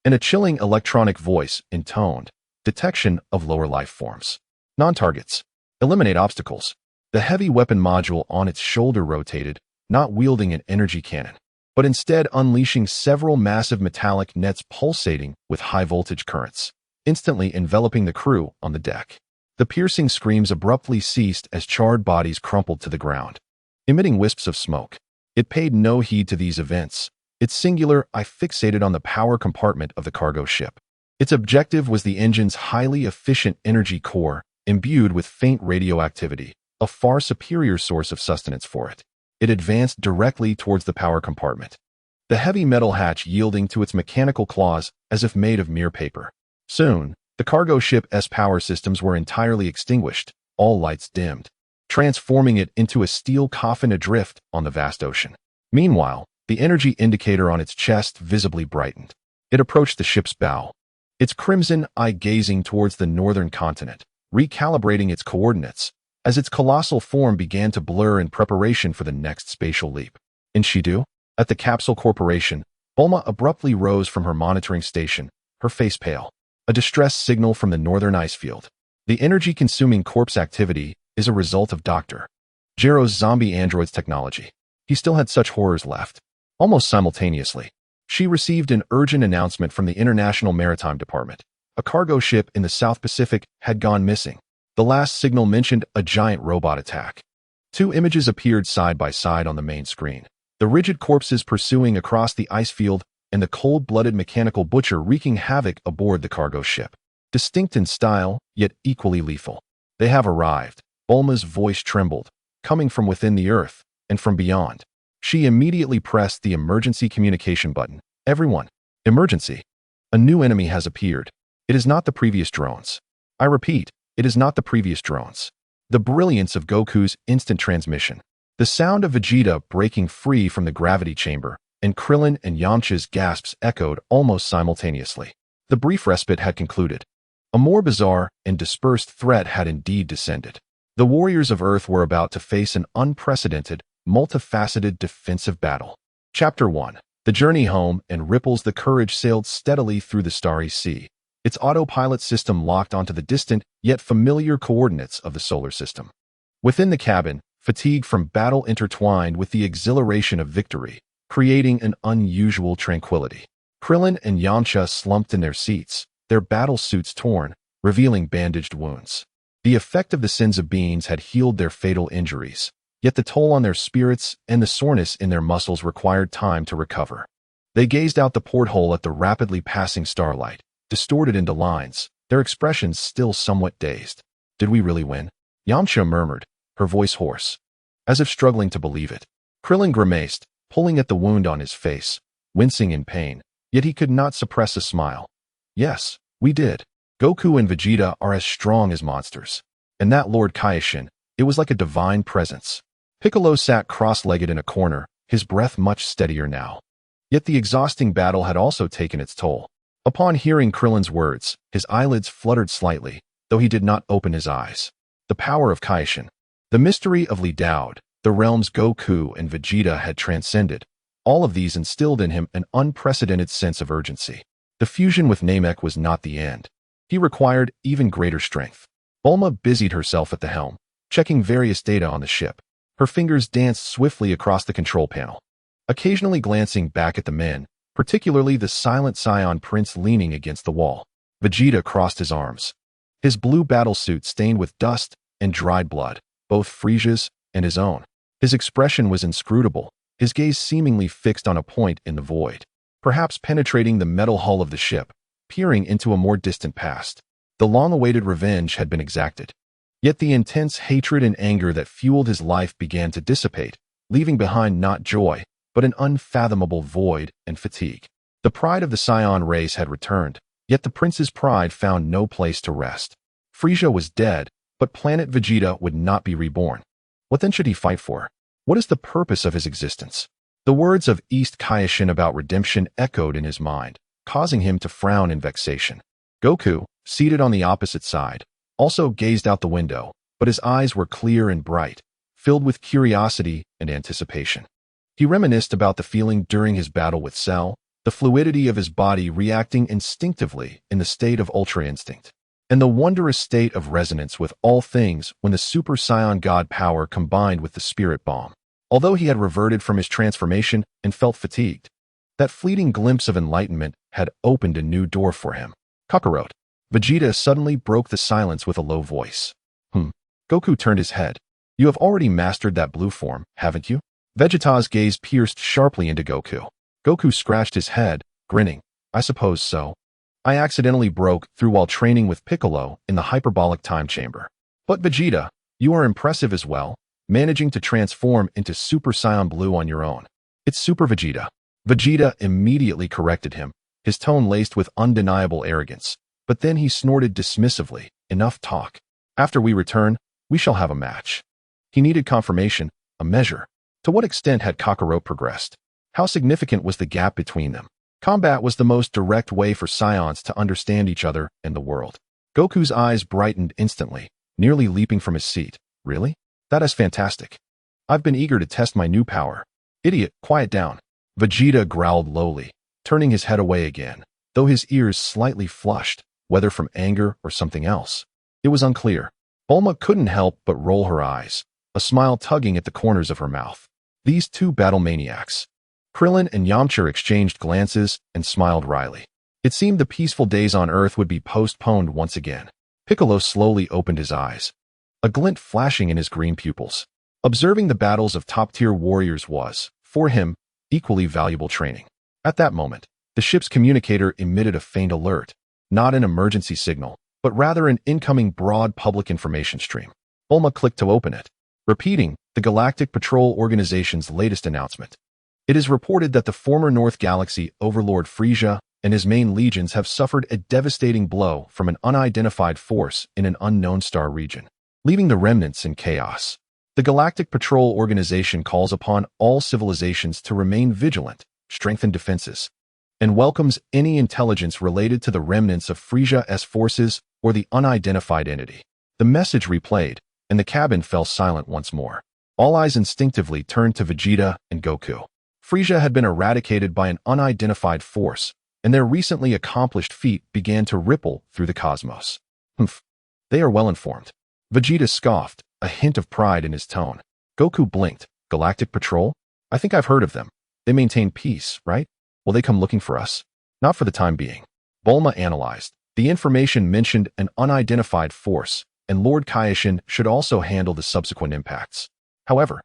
Speaker 1: and a chilling electronic voice intoned, detection of lower life forms. Non-targets. Eliminate obstacles. The heavy weapon module on its shoulder rotated, not wielding an energy cannon, but instead unleashing several massive metallic nets pulsating with high-voltage currents. instantly enveloping the crew on the deck. The piercing screams abruptly ceased as charred bodies crumpled to the ground, emitting wisps of smoke. It paid no heed to these events. Its singular eye fixated on the power compartment of the cargo ship. Its objective was the engine's highly efficient energy core, imbued with faint radioactivity, a far superior source of sustenance for it. It advanced directly towards the power compartment, the heavy metal hatch yielding to its mechanical claws as if made of mere paper. Soon, the cargo ship's power systems were entirely extinguished, all lights dimmed, transforming it into a steel coffin adrift on the vast ocean. Meanwhile, the energy indicator on its chest visibly brightened. It approached the ship's bow, its crimson eye gazing towards the northern continent, recalibrating its coordinates as its colossal form began to blur in preparation for the next spatial leap. In Shidu, at the Capsule Corporation, Bulma abruptly rose from her monitoring station, her face pale. A distress signal from the northern ice field. The energy-consuming corpse activity is a result of Dr. Jiro's zombie android's technology. He still had such horrors left. Almost simultaneously, she received an urgent announcement from the International Maritime Department. A cargo ship in the South Pacific had gone missing. The last signal mentioned a giant robot attack. Two images appeared side by side on the main screen. The rigid corpses pursuing across the ice field and the cold-blooded mechanical butcher wreaking havoc aboard the cargo ship. Distinct in style, yet equally lethal. They have arrived. Bulma's voice trembled, coming from within the earth and from beyond. She immediately pressed the emergency communication button. Everyone, emergency. A new enemy has appeared. It is not the previous drones. I repeat, it is not the previous drones. The brilliance of Goku's instant transmission. The sound of Vegeta breaking free from the gravity chamber, and Krillin and Yamcha's gasps echoed almost simultaneously. The brief respite had concluded. A more bizarre and dispersed threat had indeed descended. The warriors of Earth were about to face an unprecedented, multifaceted defensive battle. Chapter 1. The journey home and Ripples the Courage sailed steadily through the starry sea, its autopilot system locked onto the distant yet familiar coordinates of the solar system. Within the cabin, fatigue from battle intertwined with the exhilaration of victory, creating an unusual tranquility. Krillin and Yamcha slumped in their seats, their battle suits torn, revealing bandaged wounds. The effect of the Senzu beans had healed their fatal injuries, yet the toll on their spirits and the soreness in their muscles required time to recover. They gazed out the porthole at the rapidly passing starlight, distorted into lines, their expressions still somewhat dazed. Did we really win? Yamcha murmured, her voice hoarse, as if struggling to believe it. Krillin grimaced, pulling at the wound on his face, wincing in pain, yet he could not suppress a smile. Yes, we did. Goku and Vegeta are as strong as monsters. And that Lord Kaioshin, it was like a divine presence. Piccolo sat cross-legged in a corner, his breath much steadier now. Yet the exhausting battle had also taken its toll. Upon hearing Krillin's words, his eyelids fluttered slightly, though he did not open his eyes. The power of Kaioshin, the mystery of Li Daoud, the realms Goku and Vegeta had transcended. All of these instilled in him an unprecedented sense of urgency. The fusion with Namek was not the end. He required even greater strength. Bulma busied herself at the helm, checking various data on the ship. Her fingers danced swiftly across the control panel, occasionally glancing back at the men, particularly the silent Scion Prince leaning against the wall. Vegeta crossed his arms, his blue battlesuit stained with dust and dried blood, both Frieza's and his own. His expression was inscrutable, his gaze seemingly fixed on a point in the void, perhaps penetrating the metal hull of the ship, peering into a more distant past. The long-awaited revenge had been exacted. Yet the intense hatred and anger that fueled his life began to dissipate, leaving behind not joy, but an unfathomable void and fatigue. The pride of the Scion race had returned, yet the prince's pride found no place to rest. Frieza was dead, but planet Vegeta would not be reborn. What then should he fight for? What is the purpose of his existence? The words of East Kaioshin about redemption echoed in his mind, causing him to frown in vexation. Goku, seated on the opposite side, also gazed out the window, but his eyes were clear and bright, filled with curiosity and anticipation. He reminisced about the feeling during his battle with Cell, the fluidity of his body reacting instinctively in the state of Ultra Instinct, and the wondrous state of resonance with all things when the Super Saiyan God power combined with the Spirit Bomb. Although he had reverted from his transformation and felt fatigued, that fleeting glimpse of enlightenment had opened a new door for him. Kakarot. Vegeta suddenly broke the silence with a low voice. Goku turned his head. You have already mastered that blue form, haven't you? Vegeta's gaze pierced sharply into Goku. Goku scratched his head, grinning. I suppose so. I accidentally broke through while training with Piccolo in the hyperbolic time chamber. But Vegeta, you are impressive as well, managing to transform into Super Saiyan Blue on your own. It's Super Vegeta. Vegeta immediately corrected him, his tone laced with undeniable arrogance. But then he snorted dismissively. Enough talk. After we return, we shall have a match. He needed confirmation, a measure. To what extent had Kakarot progressed? How significant was the gap between them? Combat was the most direct way for Saiyans to understand each other and the world. Goku's eyes brightened instantly, nearly leaping from his seat. Really? That is fantastic. I've been eager to test my new power. Idiot, quiet down. Vegeta growled lowly, turning his head away again, though his ears slightly flushed, whether from anger or something else. It was unclear. Bulma couldn't help but roll her eyes, a smile tugging at the corners of her mouth. These two battle maniacs. Krillin and Yamcha exchanged glances and smiled wryly. It seemed the peaceful days on Earth would be postponed once again. Piccolo slowly opened his eyes, a glint flashing in his green pupils. Observing the battles of top-tier warriors was, for him, equally valuable training. At that moment, the ship's communicator emitted a faint alert, not an emergency signal, but rather an incoming broad public information stream. Bulma clicked to open it, repeating the Galactic Patrol Organization's latest announcement. It is reported that the former North Galaxy overlord Frieza and his main legions have suffered a devastating blow from an unidentified force in an unknown star region, leaving the remnants in chaos. The Galactic Patrol Organization calls upon all civilizations to remain vigilant, strengthen defenses, and welcomes any intelligence related to the remnants of Frieza's forces or the unidentified entity. The message replayed, and the cabin fell silent once more. All eyes instinctively turned to Vegeta and Goku. Frieza had been eradicated by an unidentified force, and their recently accomplished feat began to ripple through the cosmos. They are well informed. Vegeta scoffed, a hint of pride in his tone. Goku blinked. Galactic Patrol? I think I've heard of them. They maintain peace, right? Will they come looking for us? Not for the time being. Bulma analyzed. The information mentioned an unidentified force, and Lord Kaioshin should also handle the subsequent impacts. However,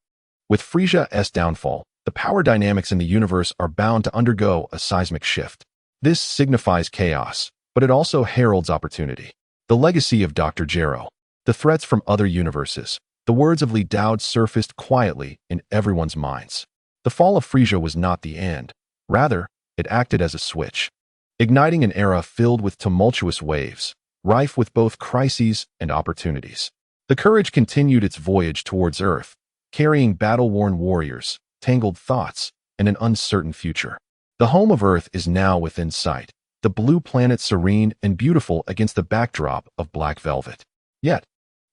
Speaker 1: with Frieza's downfall, the power dynamics in the universe are bound to undergo a seismic shift. This signifies chaos, but it also heralds opportunity. The legacy of Dr. Gero, the threats from other universes, the words of Li Dao surfaced quietly in everyone's minds. The fall of Frieza was not the end. Rather, it acted as a switch, igniting an era filled with tumultuous waves, rife with both crises and opportunities. The Courage continued its voyage towards Earth, carrying battle-worn warriors, tangled thoughts, and an uncertain future. The home of Earth is now within sight, the blue planet serene and beautiful against the backdrop of black velvet. Yet,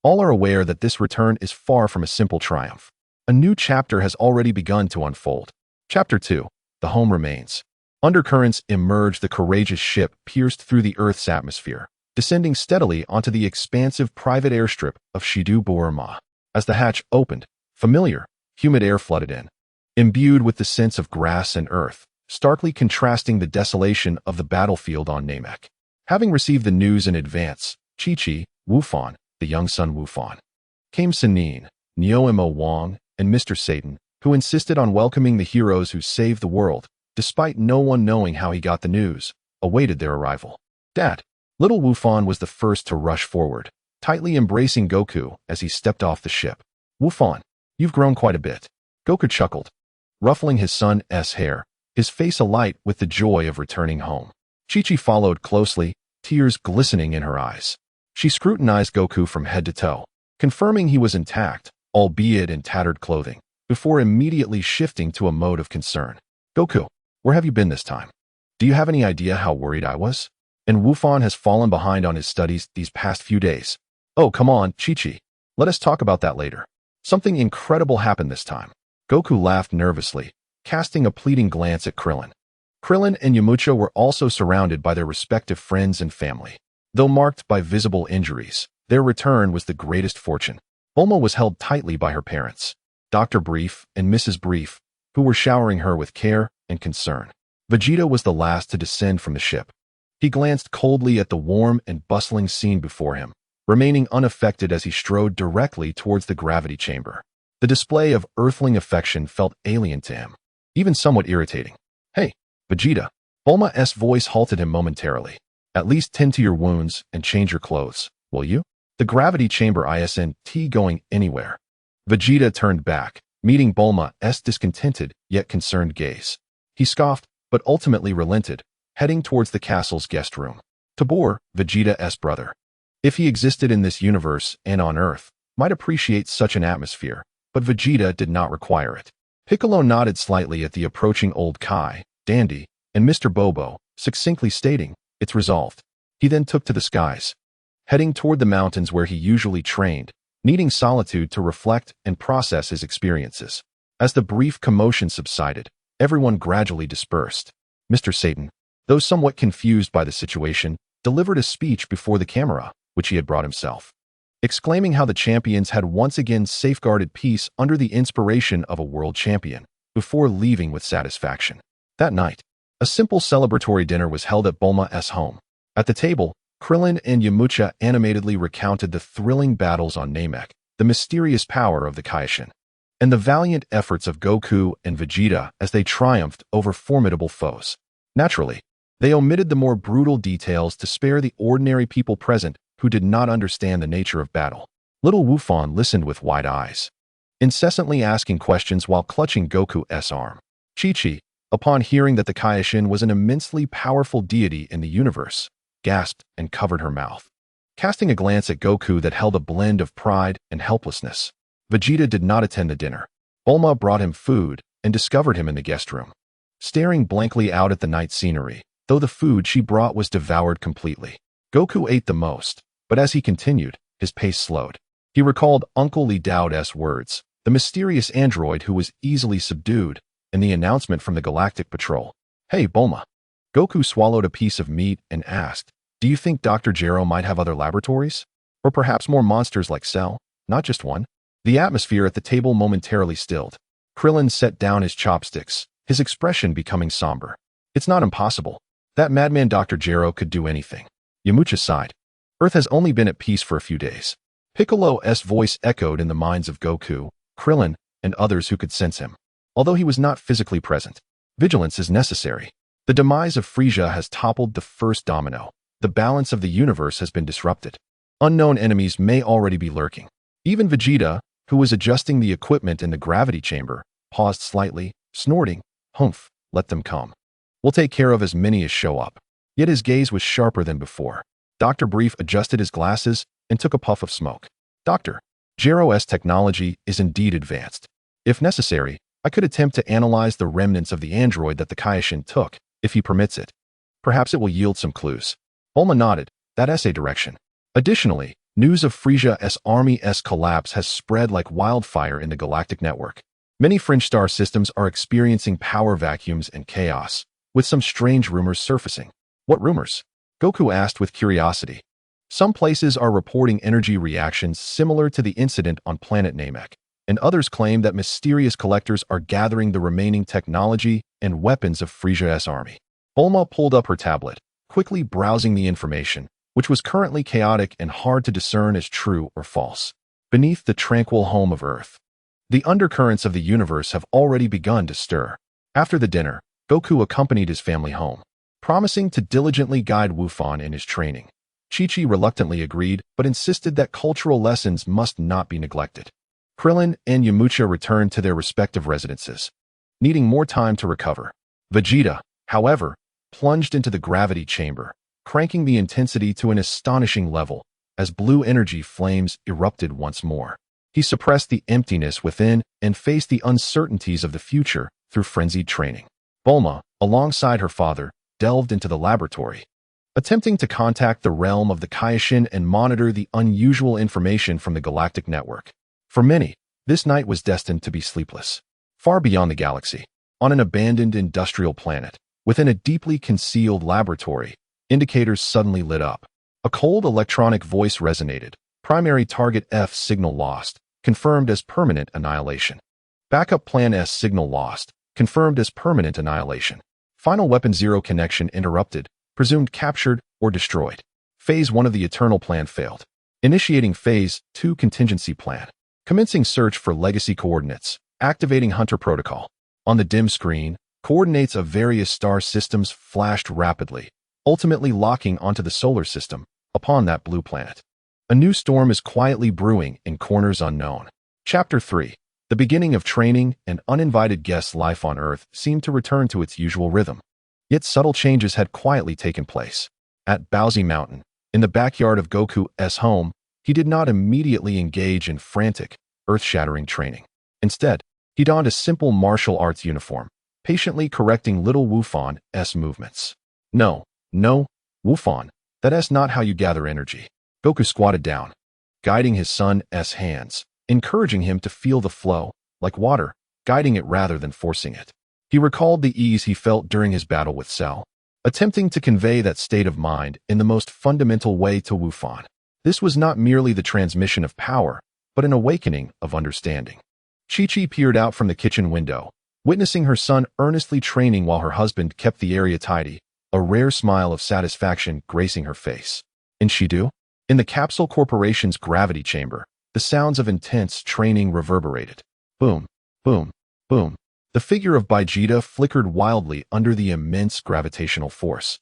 Speaker 1: all are aware that this return is far from a simple triumph. A new chapter has already begun to unfold. Chapter 2. The Home Remains. Undercurrents emerge. The courageous ship pierced through the Earth's atmosphere, descending steadily onto the expansive private airstrip of Shidu Boerma. As the hatch opened, familiar, humid air flooded in, imbued with the sense of grass and earth, starkly contrasting the desolation of the battlefield on Namek. Having received the news in advance, Chi-Chi, Wufan, the young son Wufan, Kame Sanin, Neo-Mo Wang, and Mr. Satan, who insisted on welcoming the heroes who saved the world, despite no one knowing how he got the news, awaited their arrival. Dad, little Wufan was the first to rush forward, tightly embracing Goku as he stepped off the ship. Wufan, you've grown quite a bit. Goku chuckled, ruffling his son's hair, his face alight with the joy of returning home. Chi-Chi followed closely, tears glistening in her eyes. She scrutinized Goku from head to toe, confirming he was intact, albeit in tattered clothing, before immediately shifting to a mode of concern. Goku, where have you been this time? Do you have any idea how worried I was? And Wufan has fallen behind on his studies these past few days. Oh, come on, Chi-Chi. Let us talk about that later. Something incredible happened this time. Goku laughed nervously, casting a pleading glance at Krillin. Krillin and Yamcha were also surrounded by their respective friends and family. Though marked by visible injuries, their return was the greatest fortune. Bulma was held tightly by her parents, Dr. Brief and Mrs. Brief, who were showering her with care and concern. Vegeta was the last to descend from the ship. He glanced coldly at the warm and bustling scene before him, remaining unaffected as he strode directly towards the gravity chamber. The display of earthling affection felt alien to him, even somewhat irritating. "Hey, Vegeta." Bulma's voice halted him momentarily. "At least tend to your wounds and change your clothes, will you? The gravity chamber isn't going anywhere." Vegeta turned back, meeting Bulma's discontented yet concerned gaze. He scoffed, but ultimately relented, heading towards the castle's guest room. Tabor, Vegeta's brother, if he existed in this universe and on Earth, might appreciate such an atmosphere, but Vegeta did not require it. Piccolo nodded slightly at the approaching old Kai, Dandy, and Mr. Bobo, succinctly stating, "It's resolved." He then took to the skies, heading toward the mountains where he usually trained, needing solitude to reflect and process his experiences. As the brief commotion subsided, everyone gradually dispersed. Mr. Satan, though somewhat confused by the situation, delivered a speech before the camera, which he had brought himself, exclaiming how the champions had once again safeguarded peace under the inspiration of a world champion, before leaving with satisfaction. That night, a simple celebratory dinner was held at Bulma's home. At the table, Krillin and Yamcha animatedly recounted the thrilling battles on Namek, the mysterious power of the Kaishin, and the valiant efforts of Goku and Vegeta as they triumphed over formidable foes. Naturally, they omitted the more brutal details to spare the ordinary people present who did not understand the nature of battle. Little Wufan listened with wide eyes, incessantly asking questions while clutching Goku's arm. Chi-Chi, upon hearing that the Kaishin was an immensely powerful deity in the universe, gasped and covered her mouth, casting a glance at Goku that held a blend of pride and helplessness. Vegeta did not attend the dinner. Bulma brought him food and discovered him in the guest room, staring blankly out at the night scenery, though the food she brought was devoured completely. Goku ate the most, but as he continued, his pace slowed. He recalled Uncle Li Dao's words, the mysterious android who was easily subdued, and the announcement from the Galactic Patrol. "Hey, Bulma." Goku swallowed a piece of meat and asked, "Do you think Dr. Gero might have other laboratories? Or perhaps more monsters like Cell, not just one?" The atmosphere at the table momentarily stilled. Krillin set down his chopsticks, his expression becoming somber. "It's not impossible. That madman Dr. Gero could do anything." Yamcha sighed. "Earth has only been at peace for a few days." Piccolo's voice echoed in the minds of Goku, Krillin, and others who could sense him. Although he was not physically present, vigilance is necessary. The demise of Frieza has toppled the first domino. The balance of the universe has been disrupted. Unknown enemies may already be lurking. Even Vegeta, who was adjusting the equipment in the gravity chamber, paused slightly, snorting, "Humph, let them come. We'll take care of as many as show up." Yet his gaze was sharper than before. Dr. Brief adjusted his glasses and took a puff of smoke. "Dr. Gero's technology is indeed advanced. If necessary, I could attempt to analyze the remnants of the android that the Kaishin took, if he permits it. Perhaps it will yield some clues." Bulma nodded. "That's a direction." Additionally, news of Frieza's army's collapse has spread like wildfire in the galactic network. Many French star systems are experiencing power vacuums and chaos, with some strange rumors surfacing. "What rumors?" Goku asked with curiosity. "Some places are reporting energy reactions similar to the incident on planet Namek, and others claim that mysterious collectors are gathering the remaining technology and weapons of Frieza's army." Bulma pulled up her tablet, quickly browsing the information, which was currently chaotic and hard to discern as true or false. Beneath the tranquil home of Earth, the undercurrents of the universe have already begun to stir. After the dinner, Goku accompanied his family home, promising to diligently guide Wufan in his training. Chi-Chi reluctantly agreed, but insisted that cultural lessons must not be neglected. Krillin and Yamcha returned to their respective residences, needing more time to recover. Vegeta, however, plunged into the gravity chamber, cranking the intensity to an astonishing level as blue energy flames erupted once more. He suppressed the emptiness within and faced the uncertainties of the future through frenzied training. Bulma, alongside her father, delved into the laboratory, attempting to contact the realm of the Kaishin and monitor the unusual information from the galactic network. For many, this night was destined to be sleepless. Far beyond the galaxy, on an abandoned industrial planet, within a deeply concealed laboratory, indicators suddenly lit up. A cold electronic voice resonated. Primary target F signal lost, confirmed as permanent annihilation. Backup plan S signal lost, confirmed as permanent annihilation. Final weapon 0 connection interrupted, presumed captured or destroyed. Phase 1 of the Eternal Plan failed. Initiating Phase 2 Contingency Plan. Commencing search for legacy coordinates. Activating Hunter Protocol. On the dim screen, coordinates of various star systems flashed rapidly, ultimately locking onto the solar system, upon that blue planet. A new storm is quietly brewing in corners unknown. Chapter 3. The beginning of training and uninvited guest life on Earth seemed to return to its usual rhythm. Yet subtle changes had quietly taken place. At Bowsy Mountain, in the backyard of Goku's home, he did not immediately engage in frantic, earth-shattering training. Instead, he donned a simple martial arts uniform, patiently correcting little Wufan's movements. No, Wufan, that's not how you gather energy. Goku squatted down, guiding his son's hands, encouraging him to feel the flow, like water, guiding it rather than forcing it. He recalled the ease he felt during his battle with Cell, attempting to convey that state of mind in the most fundamental way to Wufan. This was not merely the transmission of power, but an awakening of understanding. Chi-Chi peered out from the kitchen window, witnessing her son earnestly training while her husband kept the area tidy, a rare smile of satisfaction gracing her face. In Shidu, in the Capsule Corporation's gravity chamber, the sounds of intense training reverberated. Boom, boom, boom. The figure of Vegeta flickered wildly under the immense gravitational force.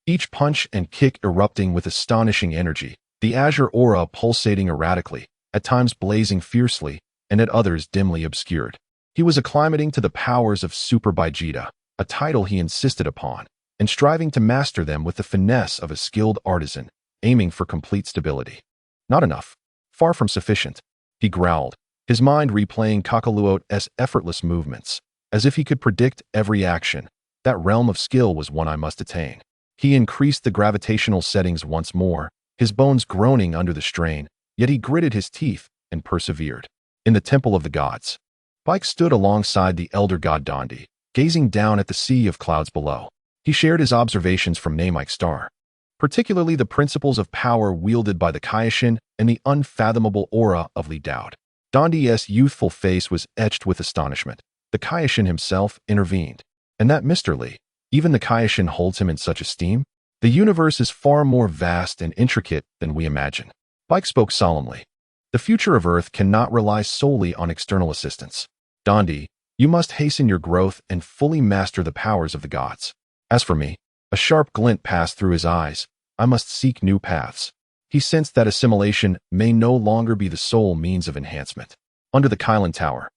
Speaker 1: Each punch and kick erupting with astonishing energy, the azure aura pulsating erratically, at times blazing fiercely, and at others dimly obscured. He was acclimating to the powers of Super Vegeta, a title he insisted upon, and striving to master them with the finesse of a skilled artisan, aiming for complete stability. Not enough. Far from sufficient. He growled, his mind replaying Kakaluo's effortless movements, as if he could predict every action. That realm of skill was one I must attain. He increased the gravitational settings once more, his bones groaning under the strain, yet he gritted his teeth and persevered. In the Temple of the Gods, Bike stood alongside the elder god Dandi, gazing down at the sea of clouds below. He shared his observations from Nameike Star, particularly the principles of power wielded by the Kaioshin and the unfathomable aura of Li Daoud. Dandi's youthful face was etched with astonishment. The Kaioshin himself intervened. And that Mr. Li, even the Kaioshin holds him in such esteem? The universe is far more vast and intricate than we imagine. Bike spoke solemnly. The future of Earth cannot rely solely on external assistance. Dandi, you must hasten your growth and fully master the powers of the gods. As for me, a sharp glint passed through his eyes. I must seek new paths. He sensed that assimilation may no longer be the sole means of enhancement. Under the Kylan Tower,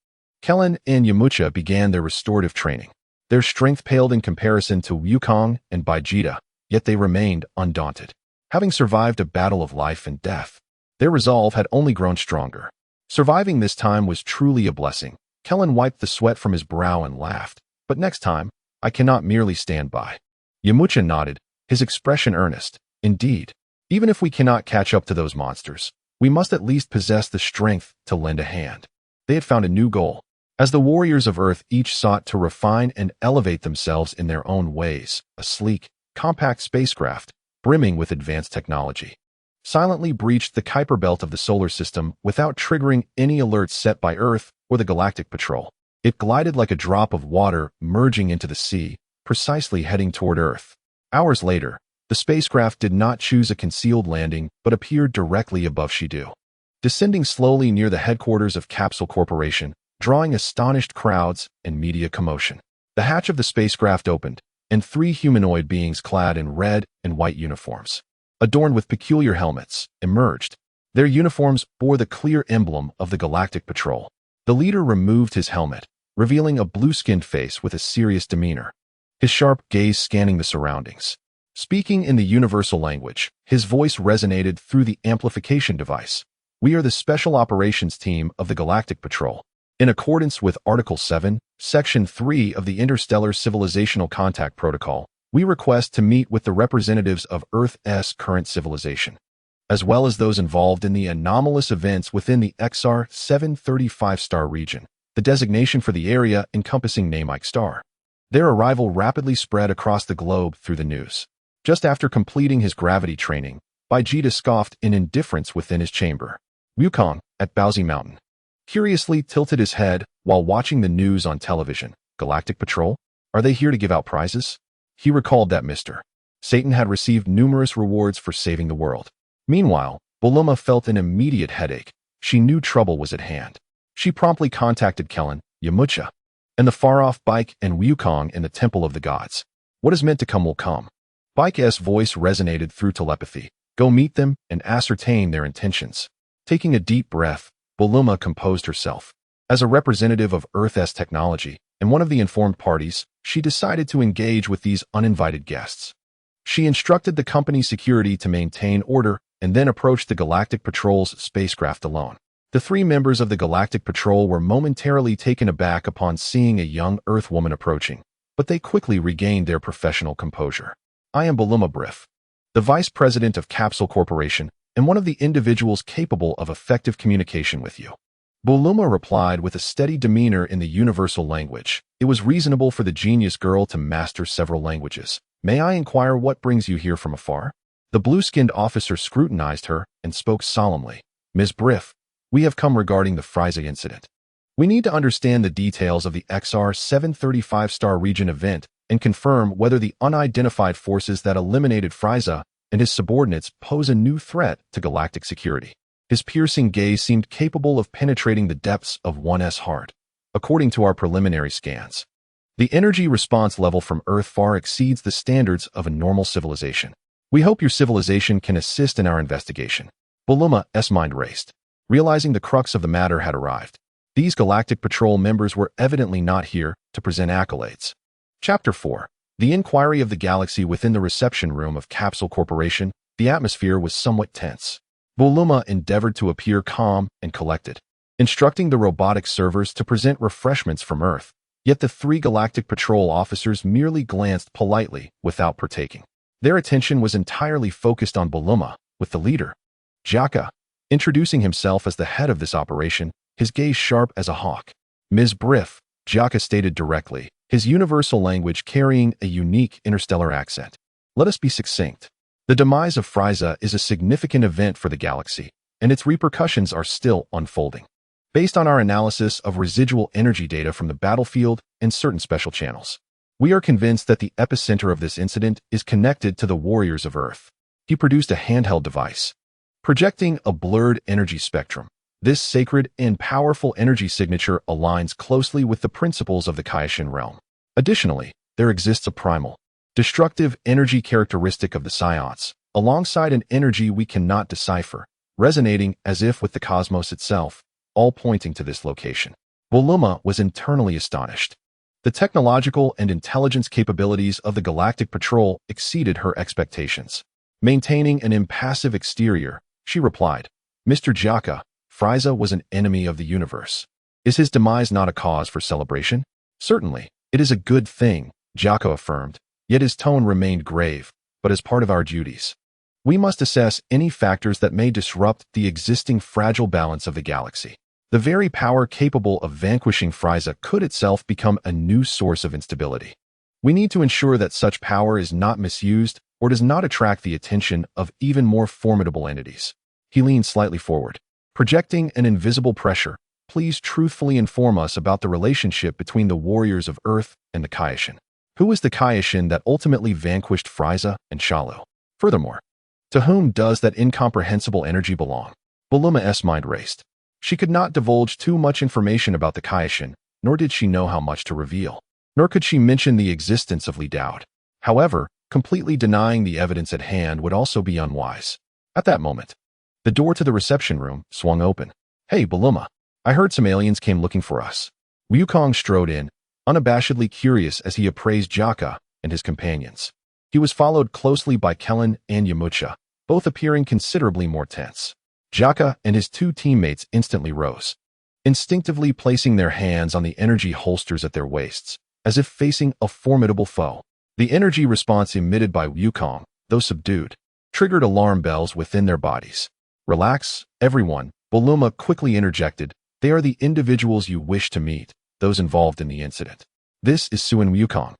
Speaker 1: Kellen and Yamcha began their restorative training. Their strength paled in comparison to Wukong and Vegeta, yet they remained undaunted. Having survived a battle of life and death, their resolve had only grown stronger. Surviving this time was truly a blessing. Kellen wiped the sweat from his brow and laughed. But next time, I cannot merely stand by. Yamcha nodded, his expression earnest. Indeed, even if we cannot catch up to those monsters, we must at least possess the strength to lend a hand. They had found a new goal. As the warriors of Earth each sought to refine and elevate themselves in their own ways, a sleek, compact spacecraft, brimming with advanced technology, silently breached the Kuiper belt of the solar system without triggering any alerts set by Earth or the Galactic Patrol. It glided like a drop of water merging into the sea, precisely heading toward Earth. Hours later, the spacecraft did not choose a concealed landing but appeared directly above Shidu. Descending slowly near the headquarters of Capsule Corporation, drawing astonished crowds and media commotion. The hatch of the spacecraft opened, and 3 humanoid beings clad in red and white uniforms, adorned with peculiar helmets, emerged. Their uniforms bore the clear emblem of the Galactic Patrol. The leader removed his helmet, revealing a blue-skinned face with a serious demeanor, his sharp gaze scanning the surroundings. Speaking in the universal language, his voice resonated through the amplification device. We are the Special Operations Team of the Galactic Patrol. In accordance with Article 7, Section 3 of the Interstellar Civilizational Contact Protocol, we request to meet with the representatives of Earth's current civilization, as well as those involved in the anomalous events within the XR 735-star region, the designation for the area encompassing Nameike Star. Their arrival rapidly spread across the globe through the news. Just after completing his gravity training, Vegeta scoffed in indifference within his chamber. Wukong, at Bowsy Mountain, curiously tilted his head while watching the news on television. Galactic Patrol? Are they here to give out prizes? He recalled that Mr. Satan had received numerous rewards for saving the world. Meanwhile, Buluma felt an immediate headache. She knew trouble was at hand. She promptly contacted Kellen, Yamucha, and the far-off Bike and Wukong in the Temple of the Gods. What is meant to come will come. Bike's voice resonated through telepathy. Go meet them and ascertain their intentions. Taking a deep breath, Buluma composed herself. As a representative of Earth's technology and one of the informed parties, she decided to engage with these uninvited guests. She instructed the company's security to maintain order and then approached the Galactic Patrol's spacecraft alone. The three members of the Galactic Patrol were momentarily taken aback upon seeing a young Earth woman approaching, but they quickly regained their professional composure. I am Buluma Briff, the Vice President of Capsule Corporation and one of the individuals capable of effective communication with you. Buluma replied with a steady demeanor in the universal language. It was reasonable for the genius girl to master several languages. May I inquire what brings you here from afar? The blue-skinned officer scrutinized her and spoke solemnly. Ms. Briff, we have come regarding the Frieza incident. We need to understand the details of the XR-735 Star Region event and confirm whether the unidentified forces that eliminated Frieza and his subordinates pose a new threat to galactic security. His piercing gaze seemed capable of penetrating the depths of one's heart. According to our preliminary scans, the energy response level from Earth far exceeds the standards of a normal civilization. We hope your civilization can assist in our investigation. Buluma's mind raced, realizing the crux of the matter had arrived. These Galactic Patrol members were evidently not here to present accolades. Chapter 4. The Inquiry of the Galaxy. Within the reception room of Capsule Corporation, the atmosphere was somewhat tense. Buluma endeavored to appear calm and collected, instructing the robotic servers to present refreshments from Earth. Yet the three Galactic Patrol officers merely glanced politely without partaking. Their attention was entirely focused on Buluma, with the leader, Jaka, introducing himself as the head of this operation, his gaze sharp as a hawk. Ms. Briff, Jaka stated directly, his universal language carrying a unique interstellar accent. Let us be succinct. The demise of Frieza is a significant event for the galaxy, and its repercussions are still unfolding. Based on our analysis of residual energy data from the battlefield and certain special channels, we are convinced that the epicenter of this incident is connected to the Warriors of Earth. He produced a handheld device, projecting a blurred energy spectrum. This sacred and powerful energy signature aligns closely with the principles of the Kaioshin realm. Additionally, there exists a primal, destructive energy characteristic of the Psiots, alongside an energy we cannot decipher, resonating as if with the cosmos itself, all pointing to this location. Buluma was internally astonished. The technological and intelligence capabilities of the Galactic Patrol exceeded her expectations. Maintaining an impassive exterior, she replied, Mr. Jaka, Frieza was an enemy of the universe. Is his demise not a cause for celebration? Certainly, it is a good thing, Jaka affirmed, yet his tone remained grave, but as part of our duties, we must assess any factors that may disrupt the existing fragile balance of the galaxy. The very power capable of vanquishing Frieza could itself become a new source of instability. We need to ensure that such power is not misused or does not attract the attention of even more formidable entities. He leaned slightly forward, projecting an invisible pressure. Please truthfully inform us about the relationship between the Warriors of Earth and the Kaioshin. Who is the Kaioshin that ultimately vanquished Frieza and Shalu? Furthermore, to whom does that incomprehensible energy belong? Buluma's mind raced. She could not divulge too much information about the Kaioshin, nor did she know how much to reveal. Nor could she mention the existence of Li Daoud. However, completely denying the evidence at hand would also be unwise. At that moment, the door to the reception room swung open. Hey, Buluma. I heard some aliens came looking for us. Wukong strode in, unabashedly curious as he appraised Jaka and his companions. He was followed closely by Kellen and Yamucha, both appearing considerably more tense. Jaka and his two teammates instantly rose, instinctively placing their hands on the energy holsters at their waists, as if facing a formidable foe. The energy response emitted by Wukong, though subdued, triggered alarm bells within their bodies. Relax, everyone, Buluma quickly interjected. They are the individuals you wish to meet, those involved in the incident. This is Su and Wukong.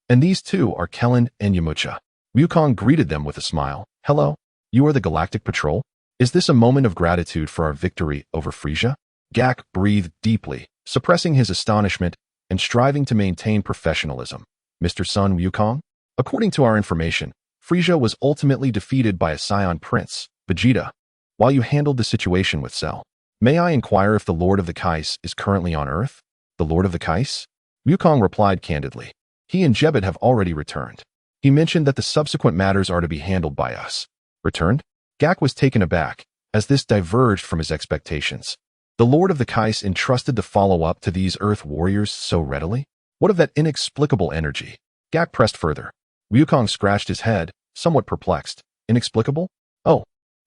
Speaker 1: And these two are Kellen and Yamucha. Wukong greeted them with a smile. Hello, you are the Galactic Patrol? Is this a moment of gratitude for our victory over Frieza? Gak breathed deeply, suppressing his astonishment and striving to maintain professionalism. Mr. Sun Wukong? According to our information, Frieza was ultimately defeated by a Scion Prince, Vegeta, while you handled the situation with Cell. May I inquire if the Lord of the Kais is currently on Earth? The Lord of the Kais? Wukong replied candidly. He and Jebet have already returned. He mentioned that the subsequent matters are to be handled by us. Returned? Gak was taken aback, as this diverged from his expectations. The Lord of the Kais entrusted the follow-up to these Earth warriors so readily? What of that inexplicable energy? Gak pressed further. Wukong scratched his head, somewhat perplexed. Inexplicable? Oh,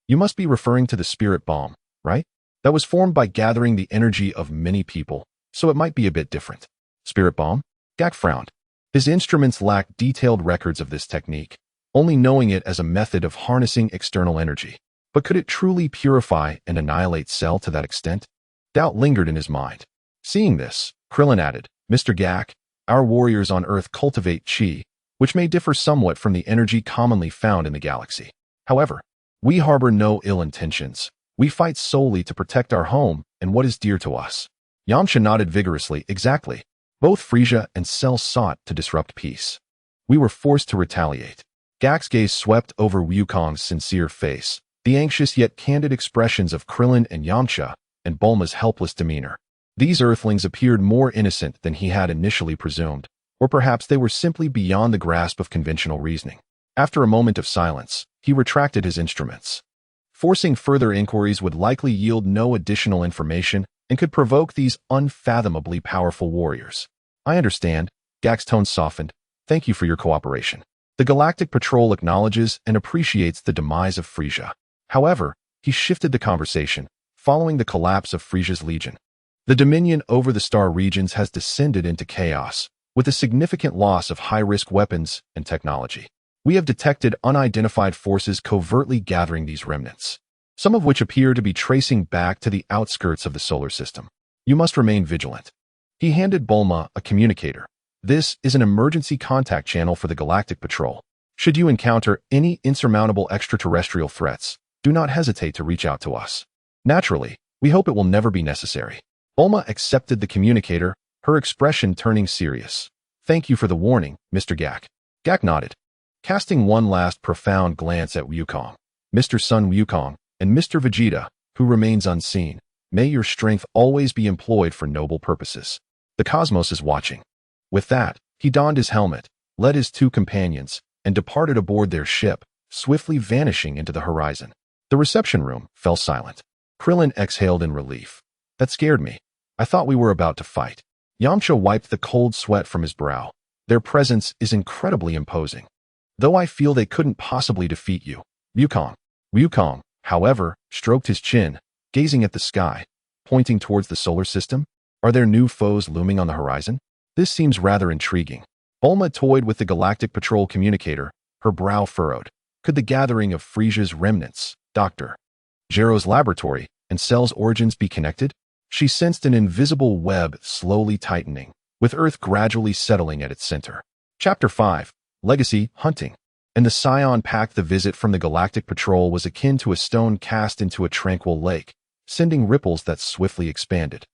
Speaker 1: you must be referring to the spirit bomb, right? That was formed by gathering the energy of many people, so it might be a bit different. Spirit bomb? Gak frowned. His instruments lacked detailed records of this technique, only knowing it as a method of harnessing external energy. But could it truly purify and annihilate Cell to that extent? Doubt lingered in his mind. Seeing this, Krillin added, Mr. Gak, our warriors on Earth cultivate chi, which may differ somewhat from the energy commonly found in the galaxy. However, we harbor no ill intentions. We fight solely to protect our home and what is dear to us. Yamcha nodded vigorously. Exactly. Both Frieza and Cell sought to disrupt peace. We were forced to retaliate. Gak's gaze swept over Wukong's sincere face, the anxious yet candid expressions of Krillin and Yamcha, and Bulma's helpless demeanor. These Earthlings appeared more innocent than he had initially presumed, or perhaps they were simply beyond the grasp of conventional reasoning. After a moment of silence, he retracted his instruments. Forcing further inquiries would likely yield no additional information and could provoke these unfathomably powerful warriors. I understand. Gak's tone softened. Thank you for your cooperation. The Galactic Patrol acknowledges and appreciates the demise of Frieza. However, he shifted the conversation, following the collapse of Frieza's Legion. The dominion over the star regions has descended into chaos, with a significant loss of high-risk weapons and technology. We have detected unidentified forces covertly gathering these remnants, some of which appear to be tracing back to the outskirts of the solar system. You must remain vigilant. He handed Bulma a communicator. This is an emergency contact channel for the Galactic Patrol. Should you encounter any insurmountable extraterrestrial threats, do not hesitate to reach out to us. Naturally, we hope it will never be necessary. Bulma accepted the communicator, her expression turning serious. Thank you for the warning, Mr. Gak. Gak nodded, casting one last profound glance at Wukong. Mr. Sun Wukong, and Mr. Vegeta, who remains unseen, may your strength always be employed for noble purposes. The cosmos is watching. With that, he donned his helmet, led his two companions, and departed aboard their ship, swiftly vanishing into the horizon. The reception room fell silent. Krillin exhaled in relief. That scared me. I thought we were about to fight. Yamcha wiped the cold sweat from his brow. Their presence is incredibly imposing. Though I feel they couldn't possibly defeat you. Wukong, however, stroked his chin, gazing at the sky, pointing towards the solar system. Are there new foes looming on the horizon? This seems rather intriguing. Bulma toyed with the Galactic Patrol communicator, her brow furrowed. Could the gathering of Frieza's remnants, Dr. Gero's laboratory, and Cell's origins be connected? She sensed an invisible web slowly tightening, with Earth gradually settling at its center. Chapter 5. Legacy Hunting. And the Scion packed the visit from the Galactic Patrol was akin to a stone cast into a tranquil lake, sending ripples that swiftly expanded,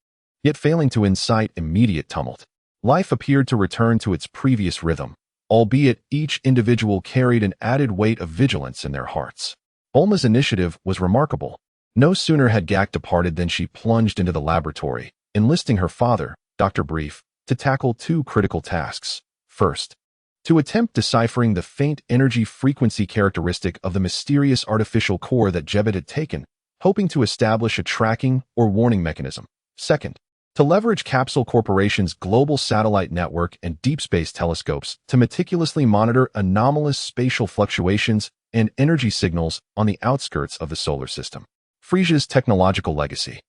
Speaker 1: yet failing to incite immediate tumult. Life appeared to return to its previous rhythm, albeit each individual carried an added weight of vigilance in their hearts. Bulma's initiative was remarkable. No sooner had Gak departed than she plunged into the laboratory, enlisting her father, Dr. Brief, to tackle two critical tasks. First, to attempt deciphering the faint energy frequency characteristic of the mysterious artificial core that Jebet had taken, hoping to establish a tracking or warning mechanism. Second, to leverage Capsule Corporation's global satellite network and deep space telescopes to meticulously monitor anomalous spatial fluctuations and energy signals on the outskirts of the solar system. Frieza's technological legacy.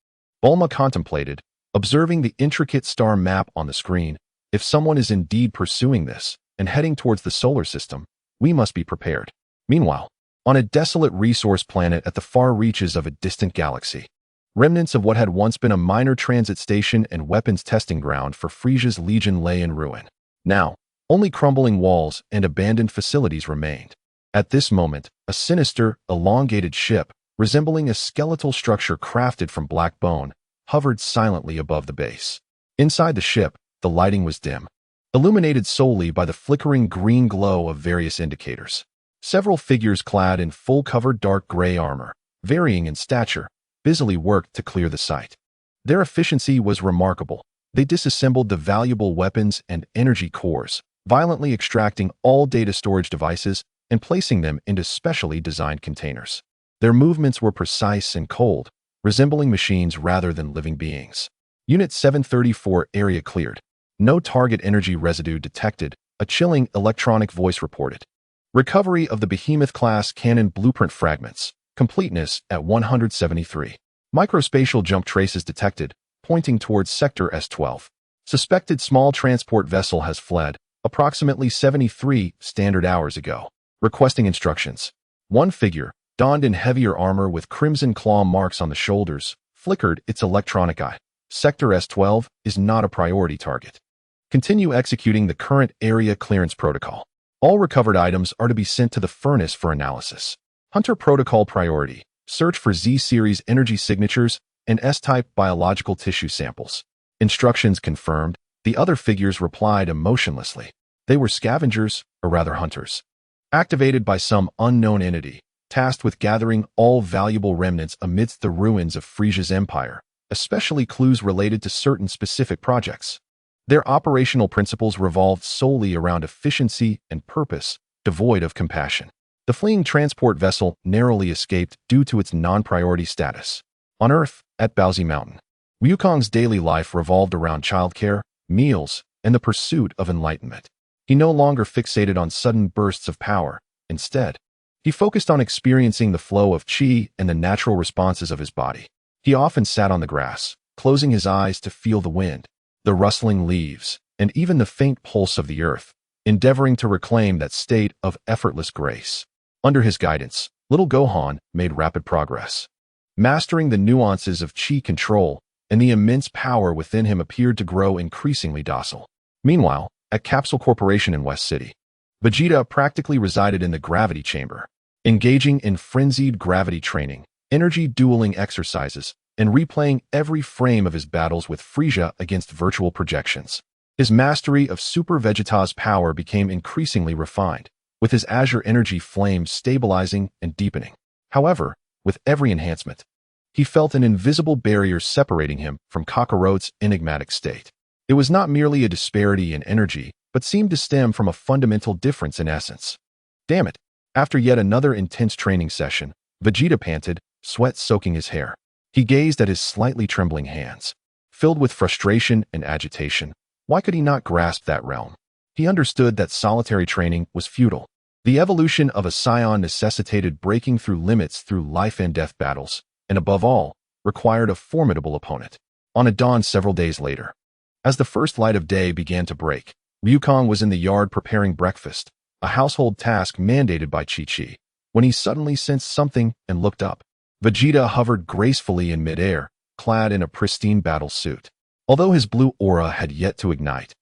Speaker 1: Bulma contemplated, observing the intricate star map on the screen. If someone is indeed pursuing this and heading towards the solar system, we must be prepared. Meanwhile, on a desolate resource planet at the far reaches of a distant galaxy, remnants of what had once been a minor transit station and weapons testing ground for Frieza's Legion lay in ruin. Now, only crumbling walls and abandoned facilities remained. At this moment, a sinister, elongated ship, resembling a skeletal structure crafted from black bone, hovered silently above the base. Inside the ship, the lighting was dim, illuminated solely by the flickering green glow of various indicators. Several figures clad in full-covered dark gray armor, varying in stature, busily worked to clear the site. Their efficiency was remarkable. They disassembled the valuable weapons and energy cores, violently extracting all data storage devices and placing them into specially designed containers. Their movements were precise and cold, resembling machines rather than living beings. Unit 734 area cleared. No target energy residue detected, a chilling electronic voice reported. Recovery of the Behemoth-class cannon blueprint fragments. Completeness at 173. Microspatial jump traces detected, pointing towards Sector S-12. Suspected small transport vessel has fled, approximately 73 standard hours ago. Requesting instructions. One figure, donned in heavier armor with crimson claw marks on the shoulders, flickered its electronic eye. Sector S-12 is not a priority target. Continue executing the current area clearance protocol. All recovered items are to be sent to the furnace for analysis. Hunter Protocol priority. Search for Z-series energy signatures and S-type biological tissue samples. Instructions confirmed. The other figures replied emotionlessly. They were scavengers, or rather hunters. Activated by some unknown entity, tasked with gathering all valuable remnants amidst the ruins of Frisia's empire, especially clues related to certain specific projects. Their operational principles revolved solely around efficiency and purpose, devoid of compassion. The fleeing transport vessel narrowly escaped due to its non-priority status. On Earth, at Baozi Mountain, Wukong's daily life revolved around childcare, meals, and the pursuit of enlightenment. He no longer fixated on sudden bursts of power. Instead, he focused on experiencing the flow of qi and the natural responses of his body. He often sat on the grass, closing his eyes to feel the wind, the rustling leaves, and even the faint pulse of the earth, endeavoring to reclaim that state of effortless grace. Under his guidance, little Gohan made rapid progress. Mastering the nuances of qi control, and the immense power within him appeared to grow increasingly docile. Meanwhile, at Capsule Corporation in West City, Vegeta practically resided in the gravity chamber, engaging in frenzied gravity training, energy dueling exercises, and replaying every frame of his battles with Frieza against virtual projections. His mastery of Super Vegeta's power became increasingly refined, with his azure energy flames stabilizing and deepening. However, with every enhancement, he felt an invisible barrier separating him from Kakarot's enigmatic state. It was not merely a disparity in energy, but seemed to stem from a fundamental difference in essence. Damn it! After yet another intense training session, Vegeta panted, sweat soaking his hair. He gazed at his slightly trembling hands. Filled with frustration and agitation, why could he not grasp that realm? He understood that solitary training was futile. The evolution of a scion necessitated breaking through limits through life and death battles, and above all, required a formidable opponent. On a dawn several days later, as the first light of day began to break, Wukong was in the yard preparing breakfast, a household task mandated by Chi-Chi, when he suddenly sensed something and looked up. Vegeta hovered gracefully in midair, clad in a pristine battle suit. Although his blue aura had yet to ignite,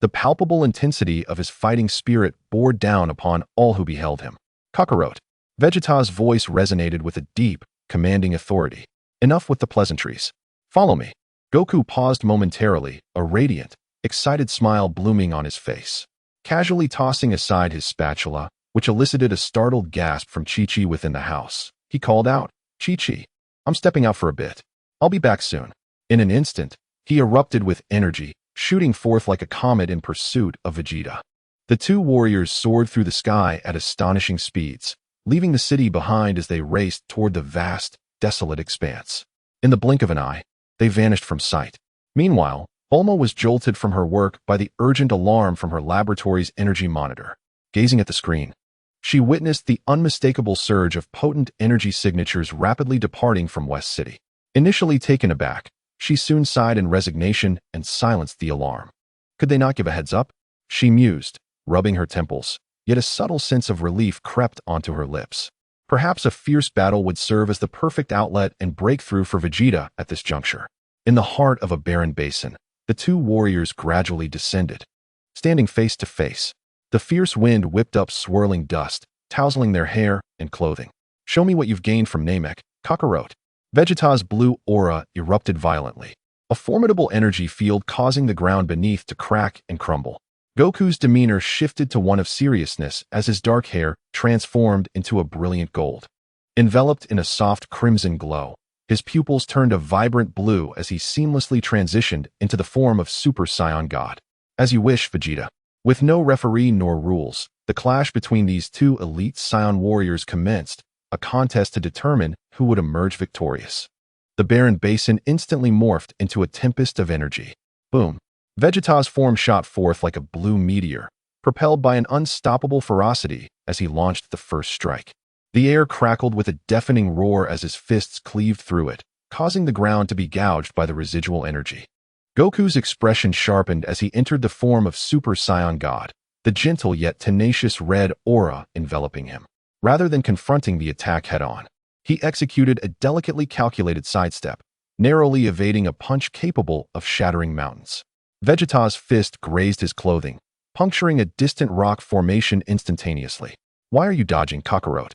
Speaker 1: the palpable intensity of his fighting spirit bore down upon all who beheld him. Kakarot. Vegeta's voice resonated with a deep, commanding authority. Enough with the pleasantries. Follow me. Goku paused momentarily, a radiant, excited smile blooming on his face. Casually tossing aside his spatula, which elicited a startled gasp from Chi-Chi within the house, he called out, "Chi-Chi, I'm stepping out for a bit. I'll be back soon." In an instant, he erupted with energy, shooting forth like a comet in pursuit of Vegeta. The two warriors soared through the sky at astonishing speeds, leaving the city behind as they raced toward the vast, desolate expanse. In the blink of an eye, they vanished from sight. Meanwhile, Bulma was jolted from her work by the urgent alarm from her laboratory's energy monitor. Gazing at the screen, she witnessed the unmistakable surge of potent energy signatures rapidly departing from West City. Initially taken aback, she soon sighed in resignation and silenced the alarm. Could they not give a heads up? She mused, rubbing her temples, yet a subtle sense of relief crept onto her lips. Perhaps a fierce battle would serve as the perfect outlet and breakthrough for Vegeta at this juncture. In the heart of a barren basin, the two warriors gradually descended. Standing face to face, the fierce wind whipped up swirling dust, tousling their hair and clothing. "Show me what you've gained from Namek, Kakarot." Vegeta's blue aura erupted violently, a formidable energy field causing the ground beneath to crack and crumble. Goku's demeanor shifted to one of seriousness as his dark hair transformed into a brilliant gold. Enveloped in a soft crimson glow, his pupils turned a vibrant blue as he seamlessly transitioned into the form of Super Saiyan God. As you wish, Vegeta. With no referee nor rules, the clash between these two elite Saiyan warriors commenced, a contest to determine who would emerge victorious. The barren basin instantly morphed into a tempest of energy. Boom! Vegeta's form shot forth like a blue meteor, propelled by an unstoppable ferocity as he launched the first strike. The air crackled with a deafening roar as his fists cleaved through it, causing the ground to be gouged by the residual energy. Goku's expression sharpened as he entered the form of Super Saiyan God, the gentle yet tenacious red aura enveloping him. Rather than confronting the attack head-on, he executed a delicately calculated sidestep, narrowly evading a punch capable of shattering mountains. Vegeta's fist grazed his clothing, puncturing a distant rock formation instantaneously. "Why are you dodging, Kakarot?"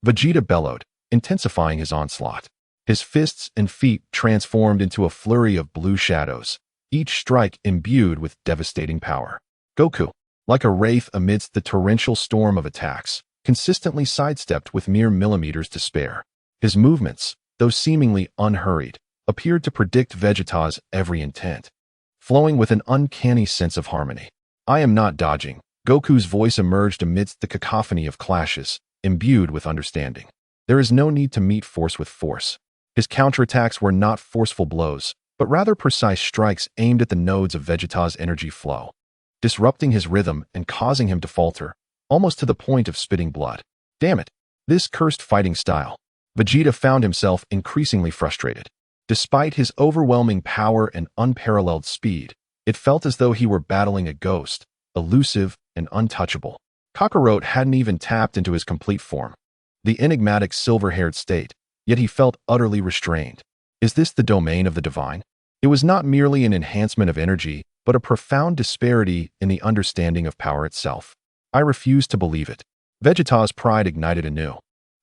Speaker 1: Vegeta bellowed, intensifying his onslaught. His fists and feet transformed into a flurry of blue shadows, each strike imbued with devastating power. Goku, like a wraith amidst the torrential storm of attacks, consistently sidestepped with mere millimeters to spare. His movements, though seemingly unhurried, appeared to predict Vegeta's every intent, flowing with an uncanny sense of harmony. "I am not dodging." Goku's voice emerged amidst the cacophony of clashes, imbued with understanding. "There is no need to meet force with force." His counterattacks were not forceful blows, but rather precise strikes aimed at the nodes of Vegeta's energy flow, disrupting his rhythm and causing him to falter, almost to the point of spitting blood. Damn it! This cursed fighting style. Vegeta found himself increasingly frustrated. Despite his overwhelming power and unparalleled speed, it felt as though he were battling a ghost, elusive and untouchable. Kakarot hadn't even tapped into his complete form, the enigmatic silver-haired state, yet he felt utterly restrained. Is this the domain of the divine? It was not merely an enhancement of energy, but a profound disparity in the understanding of power itself. I refused to believe it. Vegeta's pride ignited anew,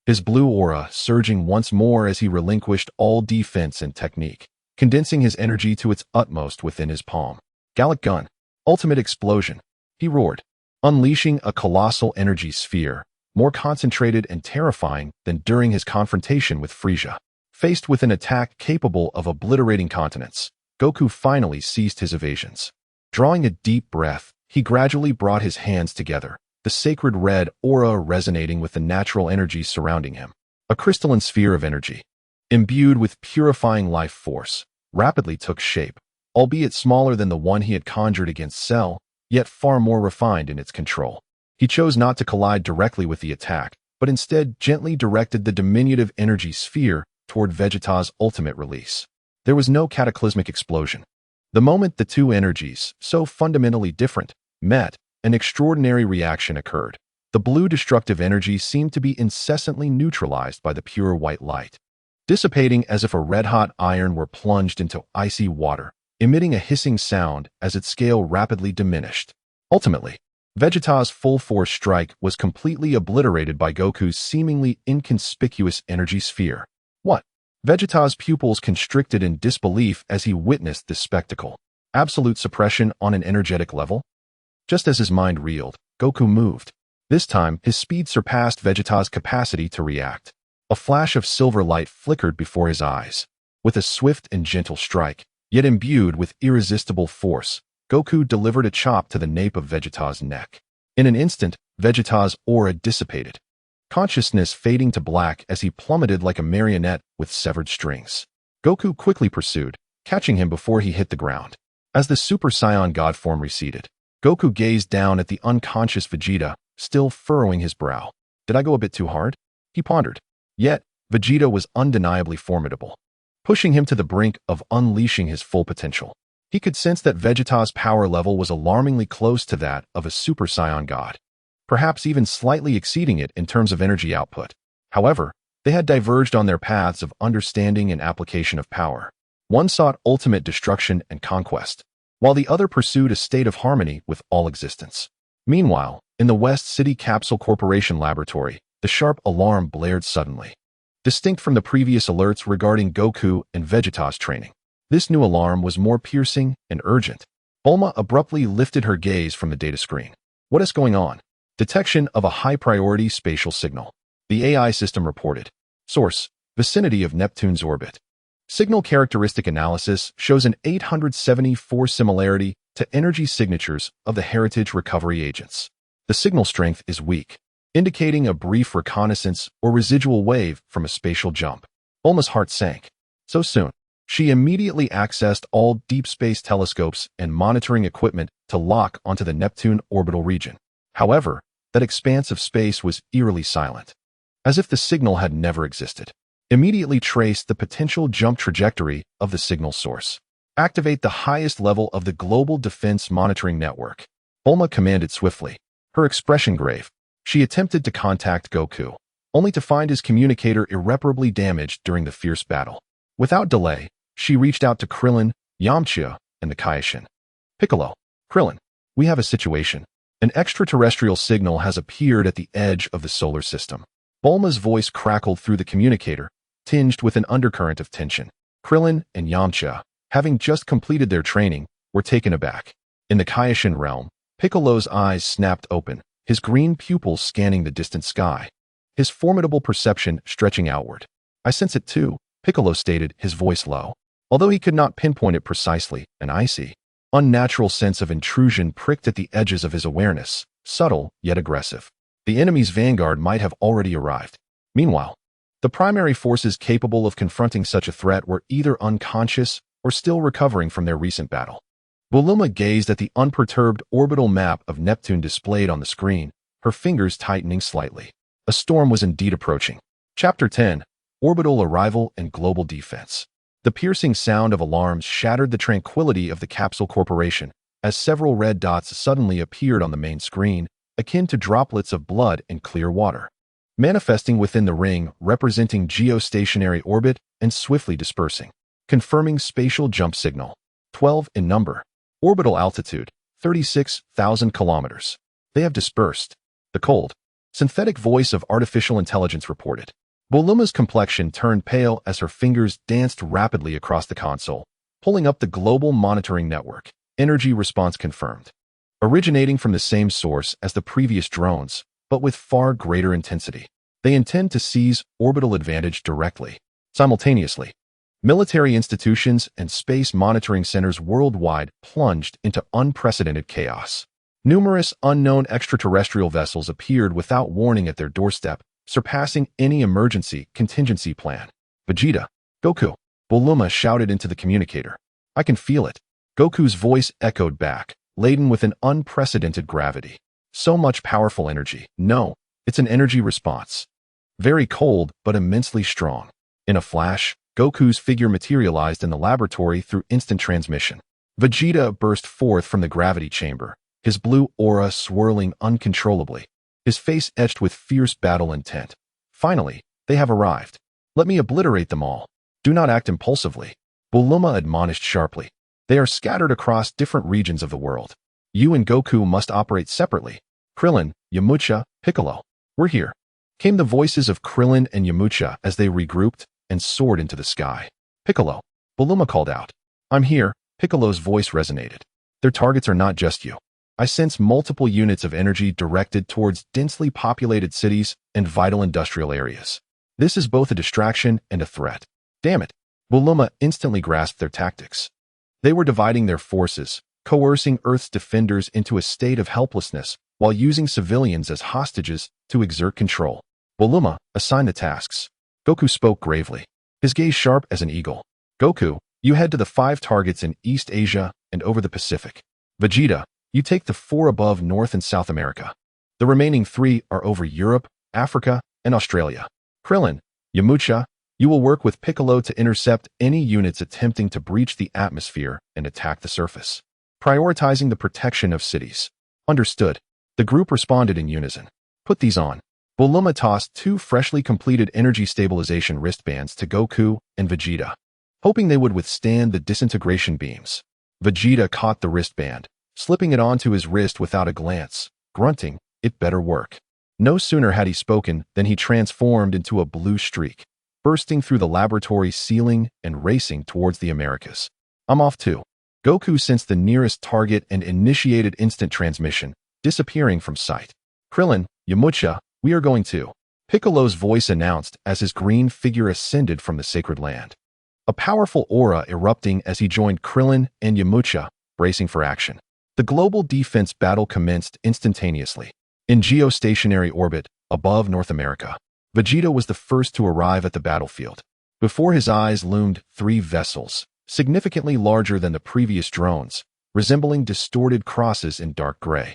Speaker 1: his blue aura surging once more as he relinquished all defense and technique, condensing his energy to its utmost within his palm. Gallic Gun. Ultimate explosion. He roared, unleashing a colossal energy sphere, more concentrated and terrifying than during his confrontation with Frieza. Faced with an attack capable of obliterating continents, Goku finally ceased his evasions. Drawing a deep breath, he gradually brought his hands together, the sacred red aura resonating with the natural energy surrounding him. A crystalline sphere of energy, imbued with purifying life force, rapidly took shape, albeit smaller than the one he had conjured against Cell, yet far more refined in its control. He chose not to collide directly with the attack, but instead gently directed the diminutive energy sphere toward Vegeta's ultimate release. There was no cataclysmic explosion. The moment the two energies, so fundamentally different, met, an extraordinary reaction occurred. The blue destructive energy seemed to be incessantly neutralized by the pure white light, dissipating as if a red-hot iron were plunged into icy water, emitting a hissing sound as its scale rapidly diminished. Ultimately, Vegeta's full-force strike was completely obliterated by Goku's seemingly inconspicuous energy sphere. What? Vegeta's pupils constricted in disbelief as he witnessed this spectacle. Absolute suppression on an energetic level? Just as his mind reeled, Goku moved. This time, his speed surpassed Vegeta's capacity to react. A flash of silver light flickered before his eyes. With a swift and gentle strike, yet imbued with irresistible force, Goku delivered a chop to the nape of Vegeta's neck. In an instant, Vegeta's aura dissipated, consciousness fading to black as he plummeted like a marionette with severed strings. Goku quickly pursued, catching him before he hit the ground. As the Super Saiyan God form receded, Goku gazed down at the unconscious Vegeta, still furrowing his brow. Did I go a bit too hard? He pondered. Yet, Vegeta was undeniably formidable, pushing him to the brink of unleashing his full potential. He could sense that Vegeta's power level was alarmingly close to that of a Super Saiyan God, perhaps even slightly exceeding it in terms of energy output. However, they had diverged on their paths of understanding and application of power. One sought ultimate destruction and conquest, while the other pursued a state of harmony with all existence. Meanwhile, in the West City Capsule Corporation laboratory, the sharp alarm blared suddenly, distinct from the previous alerts regarding Goku and Vegeta's training. This new alarm was more piercing and urgent, Bulma abruptly lifted her gaze from the data screen. What is going on? Detection of a high-priority spatial signal. The AI system reported. Source: vicinity of Neptune's orbit. Signal characteristic analysis shows an 874 similarity to energy signatures of the heritage recovery agents. The signal strength is weak, indicating a brief reconnaissance or residual wave from a spatial jump. Bulma's heart sank. So soon, she immediately accessed all deep space telescopes and monitoring equipment to lock onto the Neptune orbital region. However, that expanse of space was eerily silent, as if the signal had never existed. Immediately traced the potential jump trajectory of the signal source. Activate the highest level of the Global Defense Monitoring Network. Bulma commanded swiftly, her expression grave. She attempted to contact Goku, only to find his communicator irreparably damaged during the fierce battle. Without delay, she reached out to Krillin, Yamcha, and the Kaioshin. Piccolo, Krillin, we have a situation. An extraterrestrial signal has appeared at the edge of the solar system. Bulma's voice crackled through the communicator, tinged with an undercurrent of tension. Krillin and Yamcha, having just completed their training, were taken aback. In the Kaioshin realm, Piccolo's eyes snapped open, his green pupils scanning the distant sky, his formidable perception stretching outward. I sense it too, Piccolo stated, his voice low. Although he could not pinpoint it precisely, an icy, unnatural sense of intrusion pricked at the edges of his awareness, subtle yet aggressive. The enemy's vanguard might have already arrived. Meanwhile, the primary forces capable of confronting such a threat were either unconscious or still recovering from their recent battle. Bulma gazed at the unperturbed orbital map of Neptune displayed on the screen, her fingers tightening slightly. A storm was indeed approaching. Chapter 10: Orbital Arrival and Global Defense. The piercing sound of alarms shattered the tranquility of the Capsule Corporation as several red dots suddenly appeared on the main screen, akin to droplets of blood in clear water, manifesting within the ring, representing geostationary orbit and swiftly dispersing, confirming spatial jump signal. 12 in number. Orbital altitude, 36,000 kilometers. They have dispersed. The cold, synthetic voice of artificial intelligence reported. Bulma's complexion turned pale as her fingers danced rapidly across the console, pulling up the global monitoring network. Energy response confirmed. Originating from the same source as the previous drones, but with far greater intensity. They intend to seize orbital advantage directly. Simultaneously, military institutions and space monitoring centers worldwide plunged into unprecedented chaos. Numerous unknown extraterrestrial vessels appeared without warning at their doorstep, surpassing any emergency contingency plan. Vegeta, Goku, Bulma shouted into the communicator. I can feel it. Goku's voice echoed back, laden with an unprecedented gravity. So much powerful energy. No, it's an energy response. Very cold, but immensely strong. In a flash, Goku's figure materialized in the laboratory through instant transmission. Vegeta burst forth from the gravity chamber, his blue aura swirling uncontrollably, his face etched with fierce battle intent. Finally, they have arrived. Let me obliterate them all. Do not act impulsively. Bulma admonished sharply. They are scattered across different regions of the world. You and Goku must operate separately. Krillin, Yamcha, Piccolo. We're here. Came the voices of Krillin and Yamcha as they regrouped and soared into the sky. Piccolo, Bulma called out. I'm here, Piccolo's voice resonated. Their targets are not just you. I sense multiple units of energy directed towards densely populated cities and vital industrial areas. This is both a distraction and a threat. Damn it. Bulma instantly grasped their tactics. They were dividing their forces, coercing Earth's defenders into a state of helplessness while using civilians as hostages to exert control. Bulma, assign the tasks. Goku spoke gravely, his gaze sharp as an eagle. Goku, you head to the 5 targets in East Asia and over the Pacific. Vegeta, you take the 4 above North and South America. The remaining 3 are over Europe, Africa, and Australia. Krillin, Yamcha, you will work with Piccolo to intercept any units attempting to breach the atmosphere and attack the surface, prioritizing the protection of cities. Understood. The group responded in unison. Put these on. Bulma tossed 2 freshly completed energy stabilization wristbands to Goku and Vegeta, hoping they would withstand the disintegration beams. Vegeta caught the wristband, slipping it onto his wrist without a glance, grunting, it better work. No sooner had he spoken than he transformed into a blue streak, bursting through the laboratory ceiling and racing towards the Americas. I'm off too. Goku sensed the nearest target and initiated instant transmission, disappearing from sight. Krillin, Yamcha, we are going to. Piccolo's voice announced as his green figure ascended from the sacred land. A powerful aura erupting as he joined Krillin and Yamcha, bracing for action. The global defense battle commenced instantaneously. In geostationary orbit, above North America, Vegeta was the first to arrive at the battlefield. Before his eyes loomed 3 vessels, significantly larger than the previous drones, resembling distorted crosses in dark gray.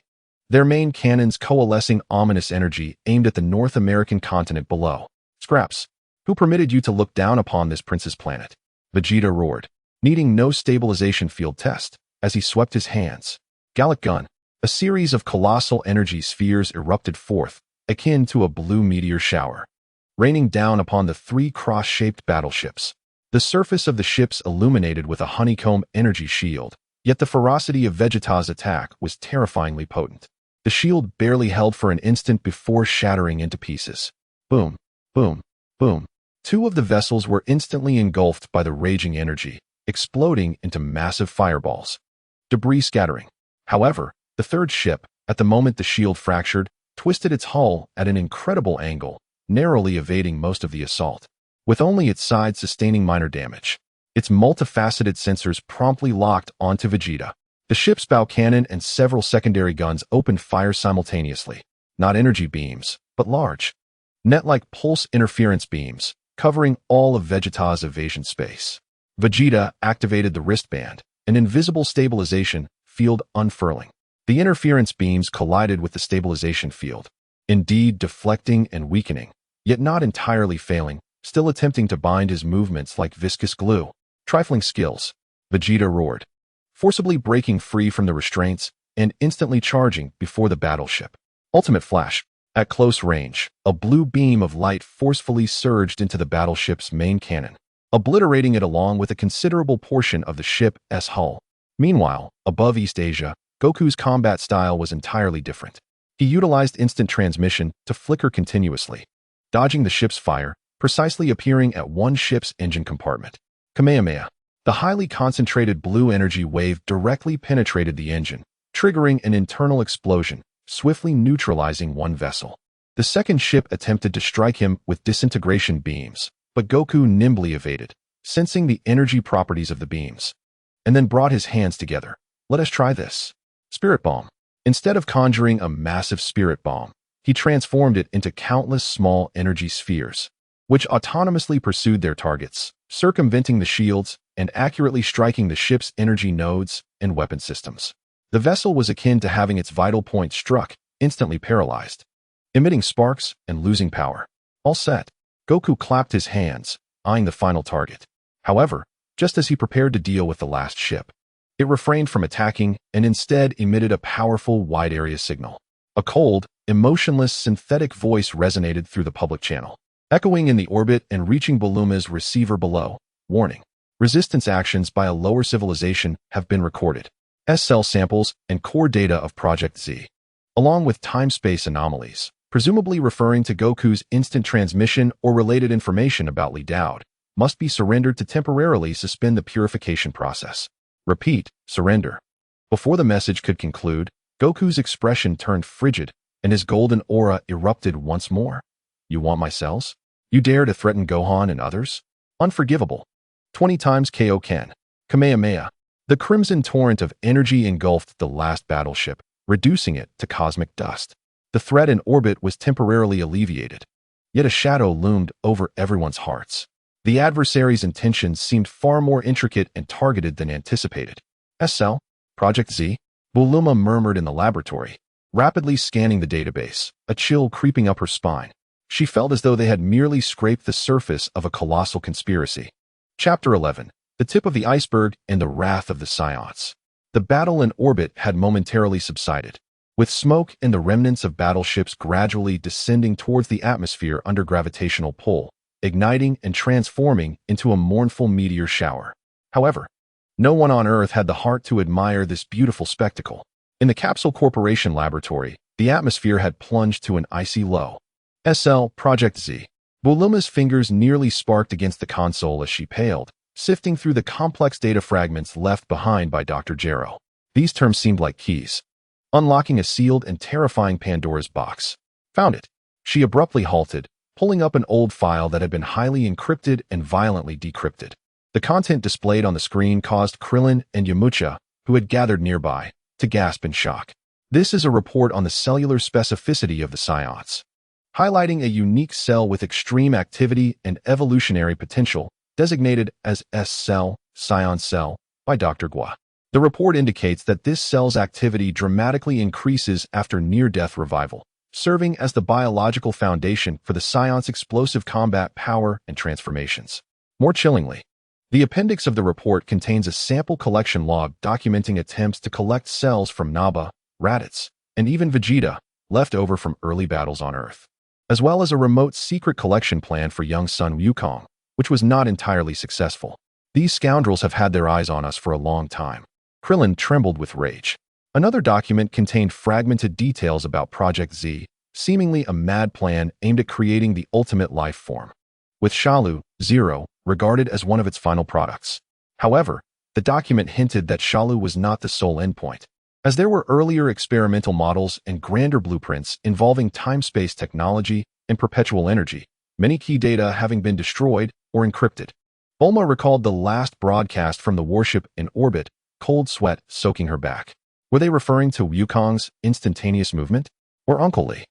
Speaker 1: Their main cannons coalescing ominous energy aimed at the North American continent below. Scraps, who permitted you to look down upon this prince's planet? Vegeta roared, needing no stabilization field test, as he swept his hands. Gallic gun. A series of colossal energy spheres erupted forth, akin to a blue meteor shower, raining down upon the 3 cross-shaped battleships. The surface of the ships illuminated with a honeycomb energy shield, yet the ferocity of Vegeta's attack was terrifyingly potent. The shield barely held for an instant before shattering into pieces. Boom, boom, boom. 2 of the vessels were instantly engulfed by the raging energy, exploding into massive fireballs. Debris scattering. However, the 3rd ship, at the moment the shield fractured, twisted its hull at an incredible angle, narrowly evading most of the assault. With only its side sustaining minor damage, its multifaceted sensors promptly locked onto Vegeta. The ship's bow cannon and several secondary guns opened fire simultaneously. Not energy beams, but large, net-like pulse interference beams, covering all of Vegeta's evasion space. Vegeta activated the wristband, an invisible stabilization field unfurling. The interference beams collided with the stabilization field, indeed deflecting and weakening, yet not entirely failing, still attempting to bind his movements like viscous glue. Trifling skills, Vegeta roared, forcibly breaking free from the restraints and instantly charging before the battleship. Ultimate flash. At close range, a blue beam of light forcefully surged into the battleship's main cannon, obliterating it along with a considerable portion of the ship's hull. Meanwhile, above East Asia, Goku's combat style was entirely different. He utilized instant transmission to flicker continuously, dodging the ship's fire, precisely appearing at one ship's engine compartment. Kamehameha. The highly concentrated blue energy wave directly penetrated the engine, triggering an internal explosion, swiftly neutralizing one vessel. The 2nd ship attempted to strike him with disintegration beams, but Goku nimbly evaded, sensing the energy properties of the beams, and then brought his hands together. Let us try this. Spirit Bomb. Instead of conjuring a massive spirit bomb, he transformed it into countless small energy spheres, which autonomously pursued their targets, circumventing the shields and accurately striking the ship's energy nodes and weapon systems. The vessel was akin to having its vital point struck, instantly paralyzed, emitting sparks and losing power. All set. Goku clapped his hands, eyeing the final target. However, just as he prepared to deal with the last ship, it refrained from attacking and instead emitted a powerful wide-area signal. A cold, emotionless synthetic voice resonated through the public channel, echoing in the orbit and reaching Buluma's receiver below. Warning. Resistance actions by a lower civilization have been recorded. S-cell samples and core data of Project Z, along with time-space anomalies, presumably referring to Goku's instant transmission or related information about Li Dowd, must be surrendered to temporarily suspend the purification process. Repeat, surrender. Before the message could conclude, Goku's expression turned frigid, and his golden aura erupted once more. You want my cells? You dare to threaten Gohan and others? Unforgivable. 20 times KO Ken. Kamehameha. The crimson torrent of energy engulfed the last battleship, reducing it to cosmic dust. The threat in orbit was temporarily alleviated, yet a shadow loomed over everyone's hearts. The adversary's intentions seemed far more intricate and targeted than anticipated. SL? Project Z? Buluma murmured in the laboratory, rapidly scanning the database, a chill creeping up her spine. She felt as though they had merely scraped the surface of a colossal conspiracy. Chapter 11. The tip of the iceberg and the wrath of the Scions. The battle in orbit had momentarily subsided, with smoke and the remnants of battleships gradually descending towards the atmosphere under gravitational pull, igniting and transforming into a mournful meteor shower. However, no one on Earth had the heart to admire this beautiful spectacle. In the Capsule Corporation laboratory, the atmosphere had plunged to an icy low. SL Project Z. Buluma's fingers nearly sparked against the console as she paled, sifting through the complex data fragments left behind by Dr. Jero. These terms seemed like keys, unlocking a sealed and terrifying Pandora's box. Found it. She abruptly halted, pulling up an old file that had been highly encrypted and violently decrypted. The content displayed on the screen caused Krillin and Yamcha, who had gathered nearby, to gasp in shock. This is a report on the cellular specificity of the Psions, highlighting a unique cell with extreme activity and evolutionary potential, designated as S-cell, Psion cell, by Dr. Gua. The report indicates that this cell's activity dramatically increases after near-death revival, serving as the biological foundation for the Psion's explosive combat power and transformations. More chillingly, the appendix of the report contains a sample collection log documenting attempts to collect cells from Naba, Raditz, and even Vegeta, left over from early battles on Earth, as well as a remote secret collection plan for young son Wukong, which was not entirely successful. These scoundrels have had their eyes on us for a long time. Krillin trembled with rage. Another document contained fragmented details about Project Z, seemingly a mad plan aimed at creating the ultimate life form, with Shalu, Zero, regarded as one of its final products. However, the document hinted that Shalu was not the sole endpoint, as there were earlier experimental models and grander blueprints involving time-space technology and perpetual energy, many key data having been destroyed or encrypted. Bulma recalled the last broadcast from the warship in orbit, cold sweat soaking her back. Were they referring to Wukong's instantaneous movement? Or Uncle Lee?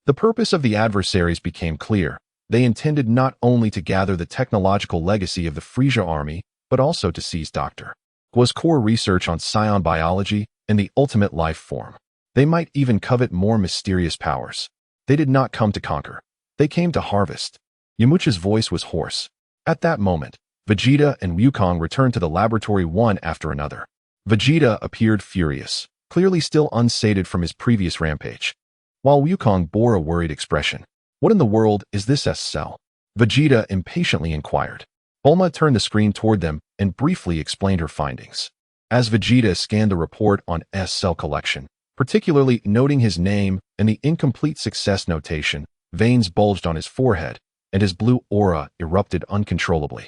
Speaker 1: The purpose of the adversaries became clear. They intended not only to gather the technological legacy of the Frisia army, but also to seize Dr. Gua's core research on Psion biology and the ultimate life form. They might even covet more mysterious powers. They did not come to conquer. They came to harvest. Yamcha's voice was hoarse. At that moment, Vegeta and Wukong returned to the laboratory one after another. Vegeta appeared furious, clearly still unsated from his previous rampage, while Wukong bore a worried expression. What in the world is this S-cell? Vegeta impatiently inquired. Bulma turned the screen toward them and briefly explained her findings. As Vegeta scanned the report on S-cell collection, particularly noting his name and the incomplete success notation, veins bulged on his forehead, and his blue aura erupted uncontrollably,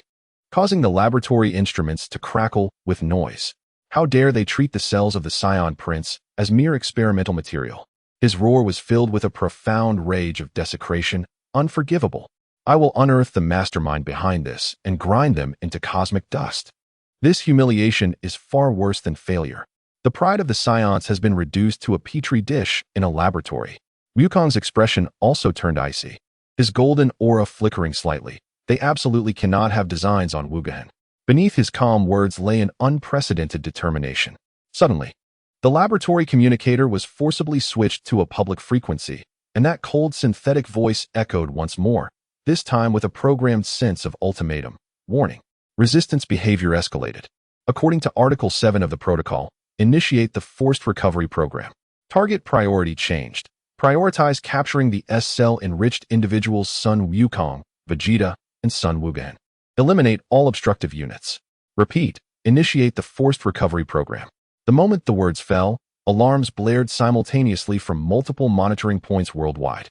Speaker 1: causing the laboratory instruments to crackle with noise. How dare they treat the cells of the Psion Prince as mere experimental material? His roar was filled with a profound rage of desecration, unforgivable. I will unearth the mastermind behind this and grind them into cosmic dust. This humiliation is far worse than failure. The pride of the Psions has been reduced to a petri dish in a laboratory. Wukong's expression also turned icy, his golden aura flickering slightly. They absolutely cannot have designs on Wugahan. Beneath his calm words lay an unprecedented determination. Suddenly, the laboratory communicator was forcibly switched to a public frequency, and that cold synthetic voice echoed once more, this time with a programmed sense of ultimatum. Warning. Resistance behavior escalated. According to Article 7 of the protocol, initiate the forced recovery program. Target priority changed. Prioritize capturing the S-cell enriched individuals Son Wukong, Vegeta, and Son Wugahan. Eliminate all obstructive units. Repeat, initiate the forced recovery program. The moment the words fell, alarms blared simultaneously from multiple monitoring points worldwide.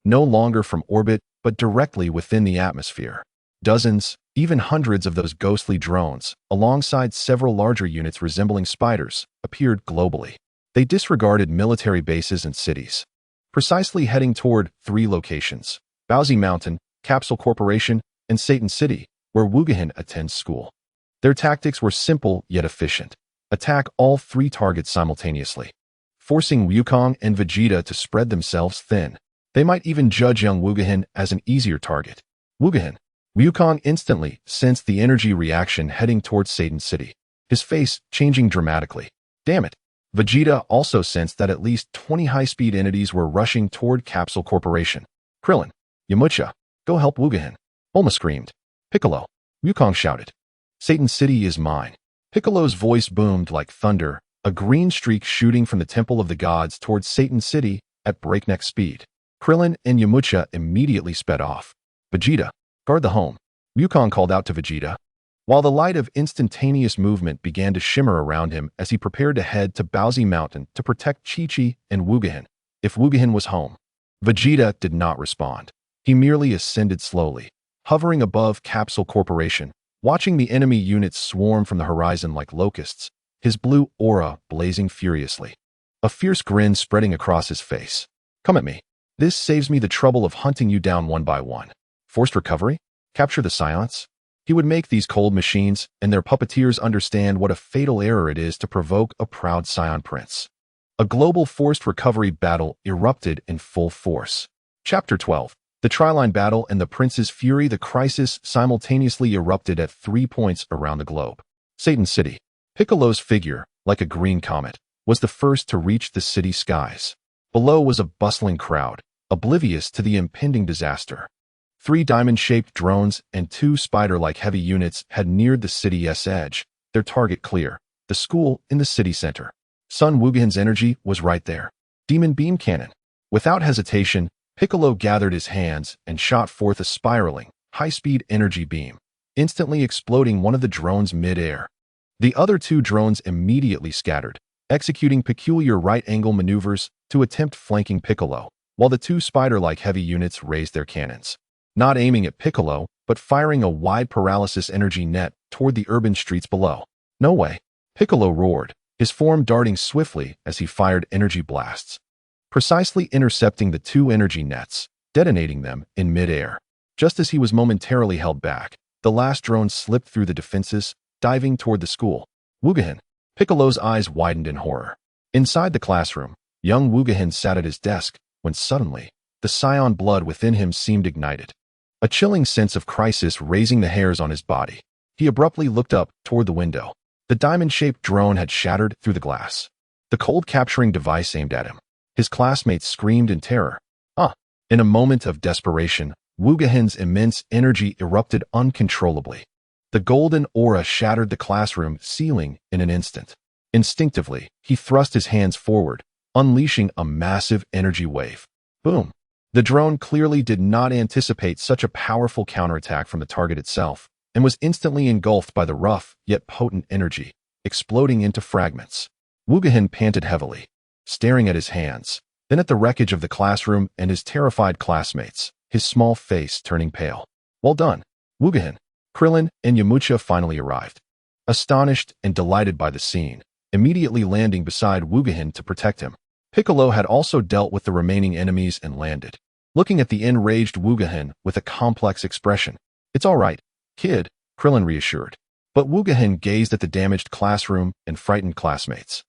Speaker 1: No longer from orbit, but directly within the atmosphere. Dozens, even hundreds of those ghostly drones, alongside several larger units resembling spiders, appeared globally. They disregarded military bases and cities, precisely heading toward 3 locations: Bowsy Mountain, Capsule Corporation, and Satan City, where Wugahan attends school. Their tactics were simple yet efficient. Attack all 3 targets simultaneously, forcing Wukong and Vegeta to spread themselves thin. They might even judge young Wugahan as an easier target. Wukong instantly sensed the energy reaction heading towards Satan City, his face changing dramatically. Damn it. Vegeta also sensed that at least 20 high-speed entities were rushing toward Capsule Corporation. Krillin, Yamcha, go help Wugahan. Bulma screamed. Piccolo, Wukong shouted. Satan City is mine. Piccolo's voice boomed like thunder, a green streak shooting from the Temple of the Gods towards Satan City at breakneck speed. Krillin and Yamcha immediately sped off. Vegeta, guard the home, Wukong called out to Vegeta, while the light of instantaneous movement began to shimmer around him as he prepared to head to Bowsy Mountain to protect Chi-Chi and Wugahan, if Wugahan was home. Vegeta did not respond. He merely ascended slowly, hovering above Capsule Corporation, watching the enemy units swarm from the horizon like locusts, his blue aura blazing furiously. A fierce grin spreading across his face. Come at me. This saves me the trouble of hunting you down one by one. Forced recovery? Capture the science? He would make these cold machines and their puppeteers understand what a fatal error it is to provoke a proud scion prince. A global forced recovery battle erupted in full force. Chapter 12. The Triline Battle and the Prince's Fury. The crisis simultaneously erupted at 3 points around the globe. Satan City. Piccolo's figure, like a green comet, was the first to reach the city skies. Below was a bustling crowd, oblivious to the impending disaster. 3 diamond-shaped drones and 2 spider-like heavy units had neared the city's edge, their target clear, the school in the city center. Sun Wugen's energy was right there. Demon Beam Cannon. Without hesitation, Piccolo gathered his hands and shot forth a spiraling, high-speed energy beam, instantly exploding one of the drones mid-air. The other 2 drones immediately scattered, executing peculiar right-angle maneuvers to attempt flanking Piccolo, while the 2 spider-like heavy units raised their cannons. Not aiming at Piccolo, but firing a wide paralysis energy net toward the urban streets below. No way. Piccolo roared, his form darting swiftly as he fired energy blasts, precisely intercepting the 2 energy nets, detonating them in mid-air. Just as he was momentarily held back, the last drone slipped through the defenses, diving toward the school. Wugen. Piccolo's eyes widened in horror. Inside the classroom, young Wugen sat at his desk, when suddenly, the scion blood within him seemed ignited. A chilling sense of crisis raising the hairs on his body. He abruptly looked up toward the window. The diamond-shaped drone had shattered through the glass. The cold capturing device aimed at him. His classmates screamed in terror. In a moment of desperation, Wugen's immense energy erupted uncontrollably. The golden aura shattered the classroom ceiling in an instant. Instinctively, he thrust his hands forward, unleashing a massive energy wave. Boom! The drone clearly did not anticipate such a powerful counterattack from the target itself, and was instantly engulfed by the rough, yet potent energy, exploding into fragments. Wugen panted heavily, staring at his hands, then at the wreckage of the classroom and his terrified classmates, his small face turning pale. Well done, Wugen. Krillin and Yamcha finally arrived. Astonished and delighted by the scene, immediately landing beside Wugen to protect him. Piccolo had also dealt with the remaining enemies and landed, looking at the enraged Wugen with a complex expression. It's all right, kid, Krillin reassured. But Wugen gazed at the damaged classroom and frightened classmates.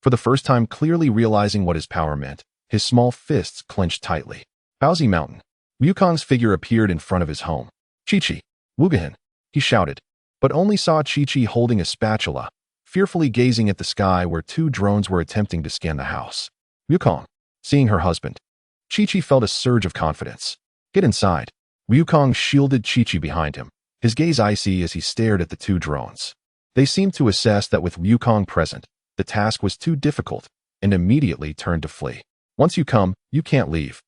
Speaker 1: For the first time clearly realizing what his power meant, his small fists clenched tightly. Bowsy Mountain. Wukong's figure appeared in front of his home. Chi-Chi. Wugen. He shouted, but only saw Chi-Chi holding a spatula, fearfully gazing at the sky where 2 drones were attempting to scan the house. Wukong. Seeing her husband, Chi-Chi felt a surge of confidence. Get inside. Wukong shielded Chi-Chi behind him, his gaze icy as he stared at the 2 drones. They seemed to assess that with Wukong present, the task was too difficult, and immediately turned to flee. Once you come, you can't leave.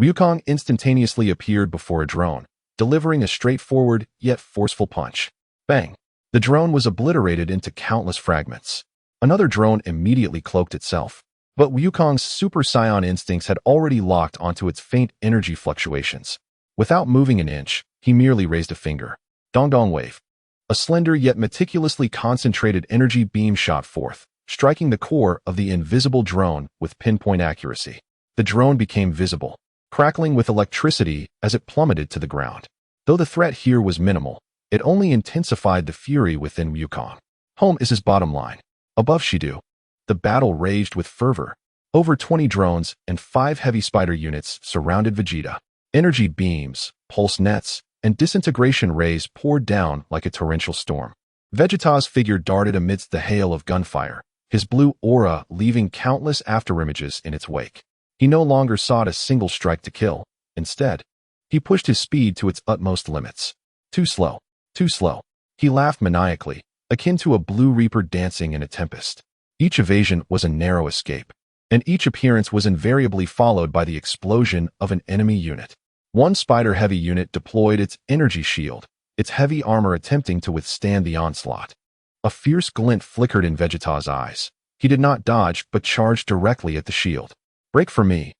Speaker 1: Wukong instantaneously appeared before a drone, delivering a straightforward yet forceful punch. Bang! The drone was obliterated into countless fragments. Another drone immediately cloaked itself. But Wukong's Super Saiyan instincts had already locked onto its faint energy fluctuations. Without moving an inch, he merely raised a finger. Dong Dong Wave. A slender yet meticulously concentrated energy beam shot forth, striking the core of the invisible drone with pinpoint accuracy. The drone became visible, crackling with electricity as it plummeted to the ground. Though the threat here was minimal, it only intensified the fury within Wukong. Home is his bottom line. Above Shidu, the battle raged with fervor. Over 20 drones and 5 heavy spider units surrounded Vegeta. Energy beams, pulse nets, and disintegration rays poured down like a torrential storm. Vegeta's figure darted amidst the hail of gunfire, his blue aura leaving countless afterimages in its wake. He no longer sought a single strike to kill. Instead, he pushed his speed to its utmost limits. Too slow, too slow. He laughed maniacally, akin to a blue reaper dancing in a tempest. Each evasion was a narrow escape, and each appearance was invariably followed by the explosion of an enemy unit. One spider-heavy unit deployed its energy shield, its heavy armor attempting to withstand the onslaught. A fierce glint flickered in Vegeta's eyes. He did not dodge, but charged directly at the shield. Break for me.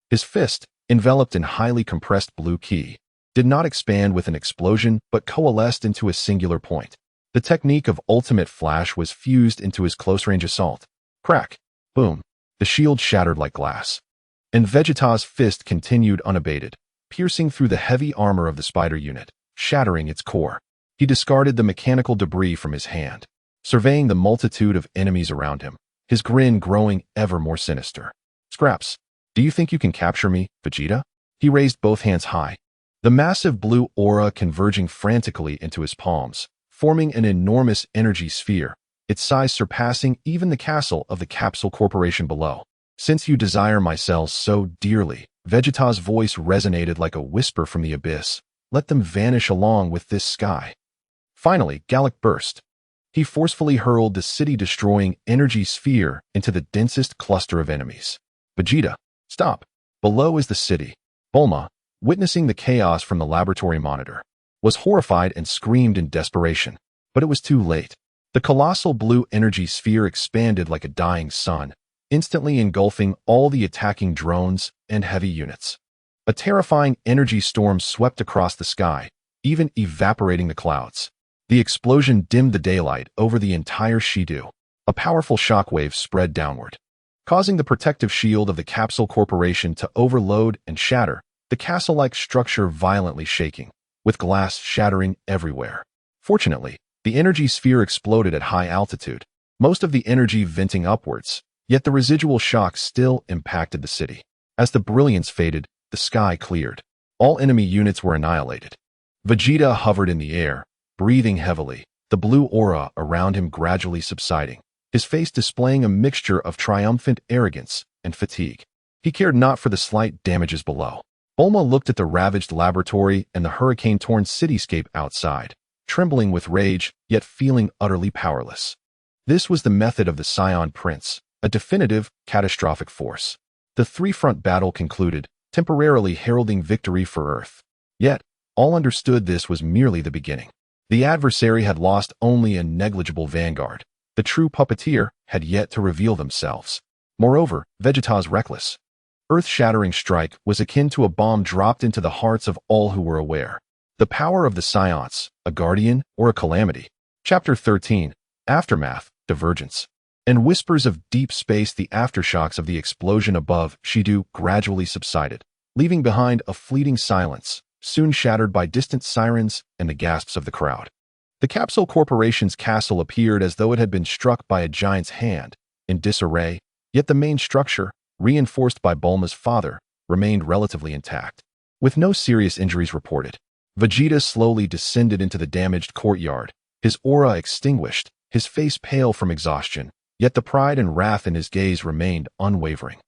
Speaker 1: His fist, enveloped in highly compressed blue ki, did not expand with an explosion but coalesced into a singular point. The technique of ultimate flash was fused into his close-range assault. Crack! Boom! The shield shattered like glass. And Vegeta's fist continued unabated, piercing through the heavy armor of the spider unit, shattering its core. He discarded the mechanical debris from his hand, surveying the multitude of enemies around him, his grin growing ever more sinister. Scraps, do you think you can capture me, Vegeta? He raised both hands high, the massive blue aura converging frantically into his palms, forming an enormous energy sphere, its size surpassing even the castle of the Capsule Corporation below. Since you desire my cells so dearly, Vegeta's voice resonated like a whisper from the abyss. Let them vanish along with this sky. Finally, Gallic burst. He forcefully hurled the city-destroying energy sphere into the densest cluster of enemies. Vegeta, stop! Below is the city. Bulma, witnessing the chaos from the laboratory monitor, was horrified and screamed in desperation. But it was too late. The colossal blue energy sphere expanded like a dying sun, instantly engulfing all the attacking drones and heavy units. A terrifying energy storm swept across the sky, even evaporating the clouds. The explosion dimmed the daylight over the entire Shidu. A powerful shockwave spread downward, causing the protective shield of the Capsule Corporation to overload and shatter, the castle-like structure violently shaking, with glass shattering everywhere. Fortunately, the energy sphere exploded at high altitude, most of the energy venting upwards, yet the residual shock still impacted the city. As the brilliance faded, the sky cleared. All enemy units were annihilated. Vegeta hovered in the air, breathing heavily, the blue aura around him gradually subsiding, his face displaying a mixture of triumphant arrogance and fatigue. He cared not for the slight damages below. Bulma looked at the ravaged laboratory and the hurricane-torn cityscape outside, trembling with rage, yet feeling utterly powerless. This was the method of the Scion Prince, a definitive, catastrophic force. The three-front battle concluded, temporarily heralding victory for Earth. Yet, all understood this was merely the beginning. The adversary had lost only a negligible vanguard. The true puppeteer had yet to reveal themselves. Moreover, Vegeta's reckless, earth-shattering strike was akin to a bomb dropped into the hearts of all who were aware. The power of the Science, a guardian or a calamity. Chapter 13, Aftermath, Divergence. In whispers of deep space, the aftershocks of the explosion above Shidu gradually subsided, leaving behind a fleeting silence, soon shattered by distant sirens and the gasps of the crowd. The Capsule Corporation's castle appeared as though it had been struck by a giant's hand, in disarray, yet the main structure, reinforced by Bulma's father, remained relatively intact. With no serious injuries reported, Vegeta slowly descended into the damaged courtyard, his aura extinguished, his face pale from exhaustion, yet the pride and wrath in his gaze remained unwavering.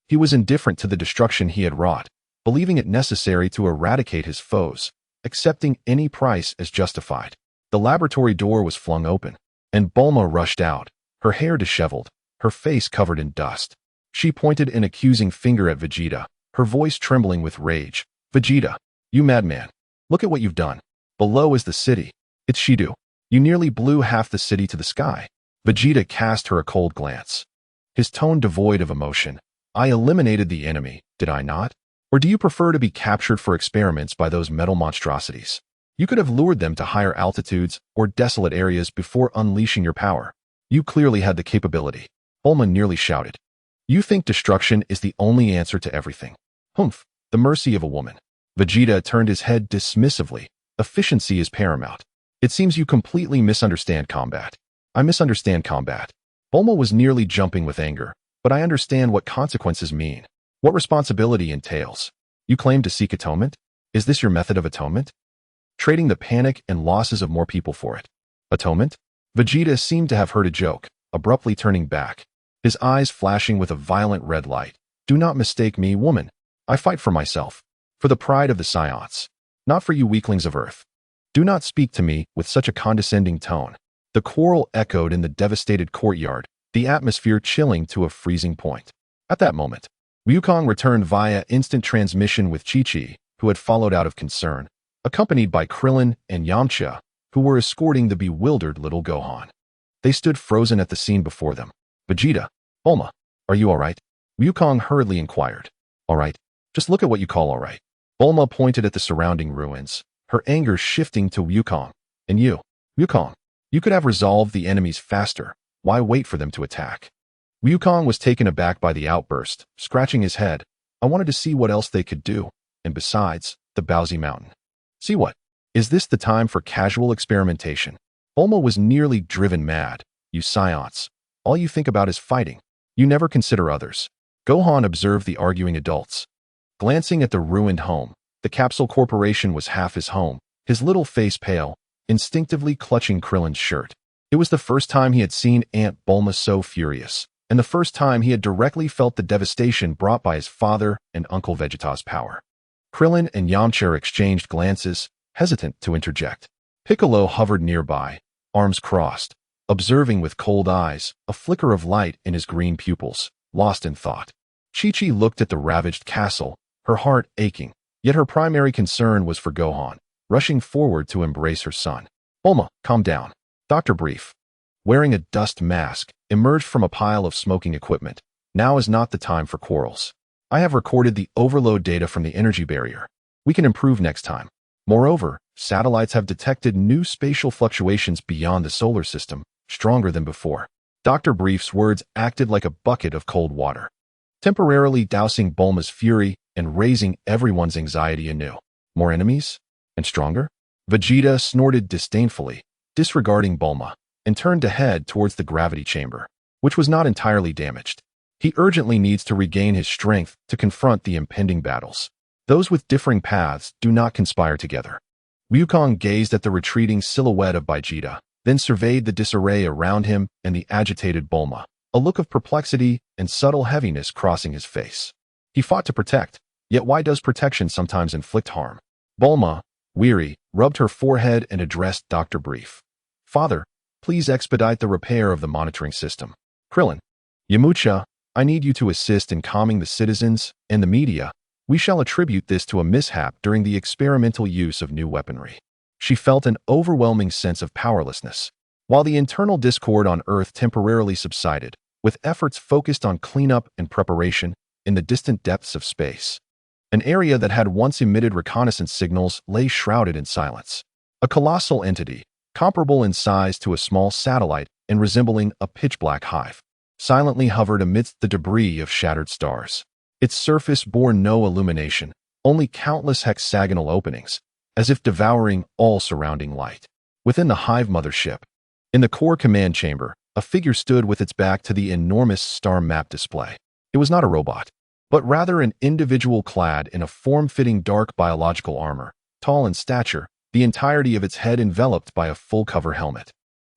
Speaker 1: He was indifferent to the destruction he had wrought, believing it necessary to eradicate his foes, accepting any price as justified. The laboratory door was flung open, and Bulma rushed out, her hair disheveled, her face covered in dust. She pointed an accusing finger at Vegeta, her voice trembling with rage. Vegeta, you madman. Look at what you've done. Below is the city. It's Shidu. You nearly blew half the city to the sky. Vegeta cast her a cold glance, his tone devoid of emotion. I eliminated the enemy, did I not? Or do you prefer to be captured for experiments by those metal monstrosities? You could have lured them to higher altitudes or desolate areas before unleashing your power. You clearly had the capability. Bulma nearly shouted. You think destruction is the only answer to everything. Humph, the mercy of a woman. Vegeta turned his head dismissively. Efficiency is paramount. It seems you completely misunderstand combat. I misunderstand combat. Bulma was nearly jumping with anger, but I understand what consequences mean, what responsibility entails. You claim to seek atonement? Is this your method of atonement? Trading the panic and losses of more people for it. Atonement? Vegeta seemed to have heard a joke, abruptly turning back, his eyes flashing with a violent red light. Do not mistake me, woman. I fight for myself, for the pride of the Science, not for you weaklings of Earth. Do not speak to me with such a condescending tone. The quarrel echoed in the devastated courtyard, the atmosphere chilling to a freezing point. At that moment, Wukong returned via instant transmission with Chi-Chi, who had followed out of concern, accompanied by Krillin and Yamcha, who were escorting the bewildered little Gohan. They stood frozen at the scene before them. Vegeta, Bulma, are you all right? Wukong hurriedly inquired. All right, just look at what you call all right. Bulma pointed at the surrounding ruins, her anger shifting to Wukong. And you, Wukong, you could have resolved the enemies faster. Why wait for them to attack? Wukong was taken aback by the outburst, scratching his head. I wanted to see what else they could do. And besides, the Baozi Mountain. See what? Is this the time for casual experimentation? Bulma was nearly driven mad. You science. All you think about is fighting. You never consider others. Gohan observed the arguing adults. Glancing at the ruined home, the Capsule Corporation was half his home, his little face pale, instinctively clutching Krillin's shirt. It was the first time he had seen Aunt Bulma so furious, and the first time he had directly felt the devastation brought by his father and Uncle Vegeta's power. Krillin and Yamcha exchanged glances, hesitant to interject. Piccolo hovered nearby, arms crossed, observing with cold eyes, a flicker of light in his green pupils, lost in thought. Chi-Chi looked at the ravaged castle, her heart aching, yet her primary concern was for Gohan, rushing forward to embrace her son. Bulma, calm down. Dr. Brief, wearing a dust mask, emerged from a pile of smoking equipment. Now is not the time for quarrels. I have recorded the overload data from the energy barrier. We can improve next time. Moreover, satellites have detected new spatial fluctuations beyond the solar system, stronger than before. Dr. Brief's words acted like a bucket of cold water, temporarily dousing Bulma's fury and raising everyone's anxiety anew. More enemies? And stronger? Vegeta snorted disdainfully, disregarding Bulma, and turned to head towards the gravity chamber, which was not entirely damaged. He urgently needs to regain his strength to confront the impending battles. Those with differing paths do not conspire together. Wukong gazed at the retreating silhouette of Vegeta, then surveyed the disarray around him and the agitated Bulma, a look of perplexity and subtle heaviness crossing his face. He fought to protect, yet why does protection sometimes inflict harm? Bulma, weary, rubbed her forehead and addressed Dr. Brief. Father, please expedite the repair of the monitoring system. Krillin, Yamcha, I need you to assist in calming the citizens and the media. We shall attribute this to a mishap during the experimental use of new weaponry. She felt an overwhelming sense of powerlessness, while the internal discord on Earth temporarily subsided, with efforts focused on cleanup and preparation in the distant depths of space. An area that had once emitted reconnaissance signals lay shrouded in silence. A colossal entity, comparable in size to a small satellite and resembling a pitch-black hive, silently hovered amidst the debris of shattered stars. Its surface bore no illumination, only countless hexagonal openings, as if devouring all surrounding light. Within the hive mothership, in the core command chamber, a figure stood with its back to the enormous star map display. It was not a robot, but rather an individual clad in a form-fitting dark biological armor, tall in stature, the entirety of its head enveloped by a full-cover helmet,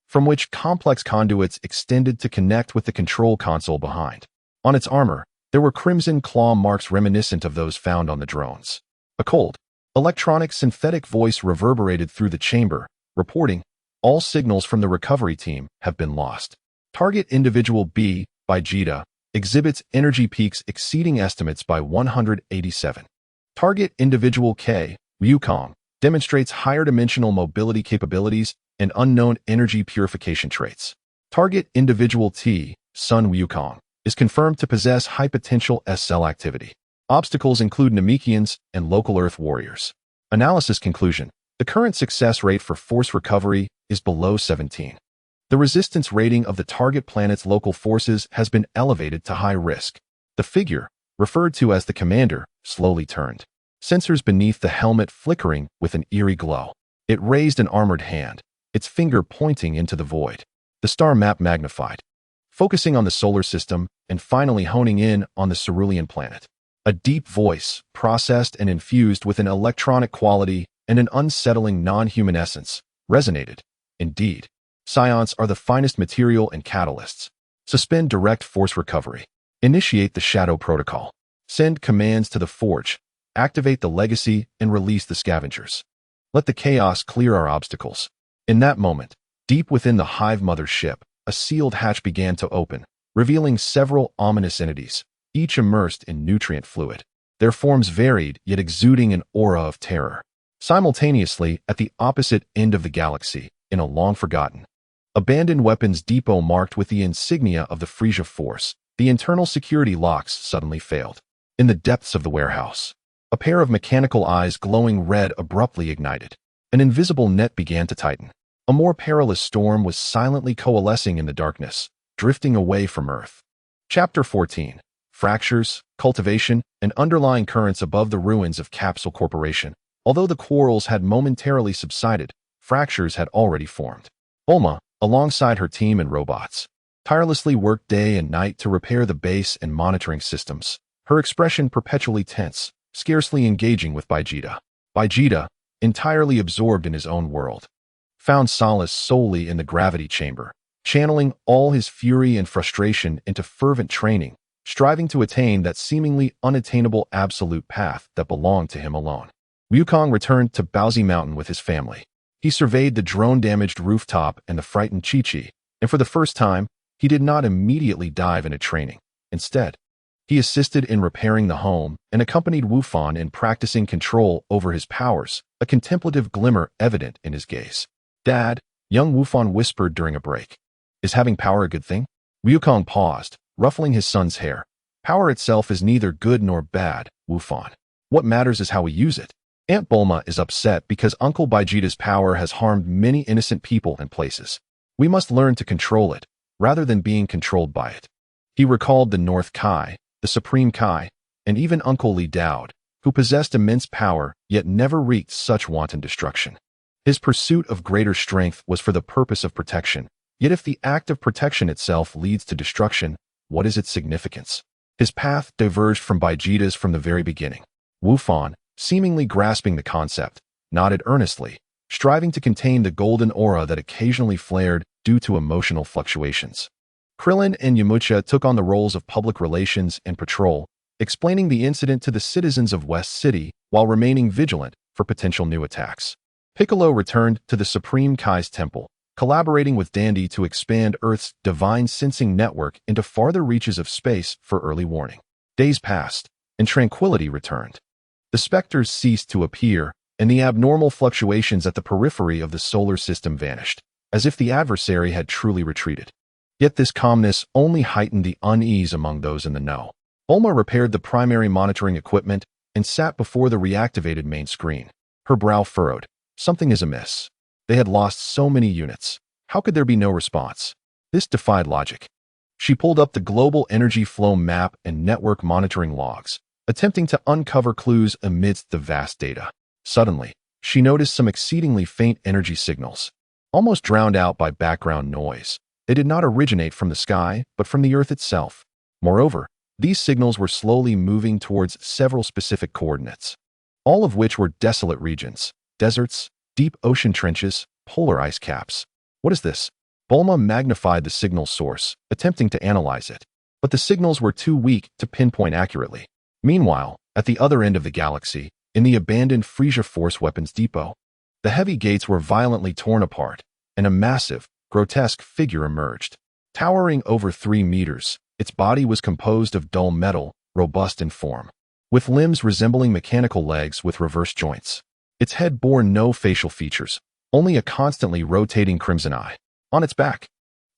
Speaker 1: from which complex conduits extended to connect with the control console behind. On its armor, there were crimson claw marks reminiscent of those found on the drones. A cold, electronic synthetic voice reverberated through the chamber, reporting, all signals from the recovery team have been lost. Target individual B, Vegeta, exhibits energy peaks exceeding estimates by 187. Target individual K, Wukong, demonstrates higher dimensional mobility capabilities and unknown energy purification traits. Target individual T, Sun Wukong, is confirmed to possess high potential S-cell activity. Obstacles include Namekians and local Earth warriors. Analysis conclusion. The current success rate for force recovery is below 17. The resistance rating of the target planet's local forces has been elevated to high risk. The figure, referred to as the commander, slowly turned, sensors beneath the helmet flickering with an eerie glow. It raised an armored hand, its finger pointing into the void. The star map magnified, focusing on the solar system and finally honing in on the Cerulean planet. A deep voice, processed and infused with an electronic quality and an unsettling non-human essence, resonated. Indeed, psions are the finest material and catalysts. Suspend direct force recovery. Initiate the Shadow Protocol. Send commands to the Forge. Activate the Legacy and release the Scavengers. Let the chaos clear our obstacles. In that moment, deep within the Hive Mother ship, a sealed hatch began to open, revealing several ominous entities, each immersed in nutrient fluid. Their forms varied, yet exuding an aura of terror. Simultaneously, at the opposite end of the galaxy, in a long-forgotten, abandoned weapons depot marked with the insignia of the Frisia Force, the internal security locks suddenly failed. In the depths of the warehouse, A pair of mechanical eyes glowing red abruptly ignited. An invisible net began to tighten. A more perilous storm was silently coalescing in the darkness, drifting away from Earth. Chapter 14. Fractures, cultivation, and underlying currents above the ruins of Capsule Corporation. Although the quarrels had momentarily subsided, fractures had already formed. Bulma, alongside her team and robots, tirelessly worked day and night to repair the base and monitoring systems, her expression perpetually tense, scarcely engaging with Vegeta. Vegeta, entirely absorbed in his own world, found solace solely in the gravity chamber, channeling all his fury and frustration into fervent training, striving to attain that seemingly unattainable absolute path that belonged to him alone. Wukong returned to Baozi Mountain with his family. He surveyed the drone-damaged rooftop and the frightened Chi-Chi, and for the first time, he did not immediately dive into training. Instead, he assisted in repairing the home and accompanied Wu Fan in practicing control over his powers, a contemplative glimmer evident in his gaze. "Dad," young Wu Fan whispered during a break. "Is having power a good thing?" Wukong paused, ruffling his son's hair. "Power itself is neither good nor bad, Wu Fan. What matters is how we use it. Aunt Bulma is upset because Uncle Vegeta's power has harmed many innocent people and places. We must learn to control it, rather than being controlled by it." He recalled the North Kai, the Supreme Kai, and even Uncle Li Daoud, who possessed immense power yet never wreaked such wanton destruction. His pursuit of greater strength was for the purpose of protection, yet if the act of protection itself leads to destruction, what is its significance? His path diverged from Vegeta's from the very beginning. Wu Fan, seemingly grasping the concept, nodded earnestly, striving to contain the golden aura that occasionally flared due to emotional fluctuations. Krillin and Yamcha took on the roles of public relations and patrol, explaining the incident to the citizens of West City while remaining vigilant for potential new attacks. Piccolo returned to the Supreme Kai's temple, collaborating with Dandy to expand Earth's divine sensing network into farther reaches of space for early warning. Days passed, and tranquility returned. The specters ceased to appear, and the abnormal fluctuations at the periphery of the solar system vanished, as if the adversary had truly retreated. Yet this calmness only heightened the unease among those in the know. Bulma repaired the primary monitoring equipment and sat before the reactivated main screen. Her brow furrowed. Something is amiss. They had lost so many units. How could there be no response? This defied logic. She pulled up the global energy flow map and network monitoring logs, attempting to uncover clues amidst the vast data. Suddenly, she noticed some exceedingly faint energy signals, almost drowned out by background noise. They did not originate from the sky, but from the Earth itself. Moreover, these signals were slowly moving towards several specific coordinates, all of which were desolate regions, deserts, deep ocean trenches, polar ice caps. What is this? Bulma magnified the signal source, attempting to analyze it, but the signals were too weak to pinpoint accurately. Meanwhile, at the other end of the galaxy, in the abandoned Frisia Force Weapons Depot, the heavy gates were violently torn apart, and a massive, grotesque figure emerged. Towering over 3 meters, its body was composed of dull metal, robust in form, with limbs resembling mechanical legs with reverse joints. Its head bore no facial features, only a constantly rotating crimson eye. On its back,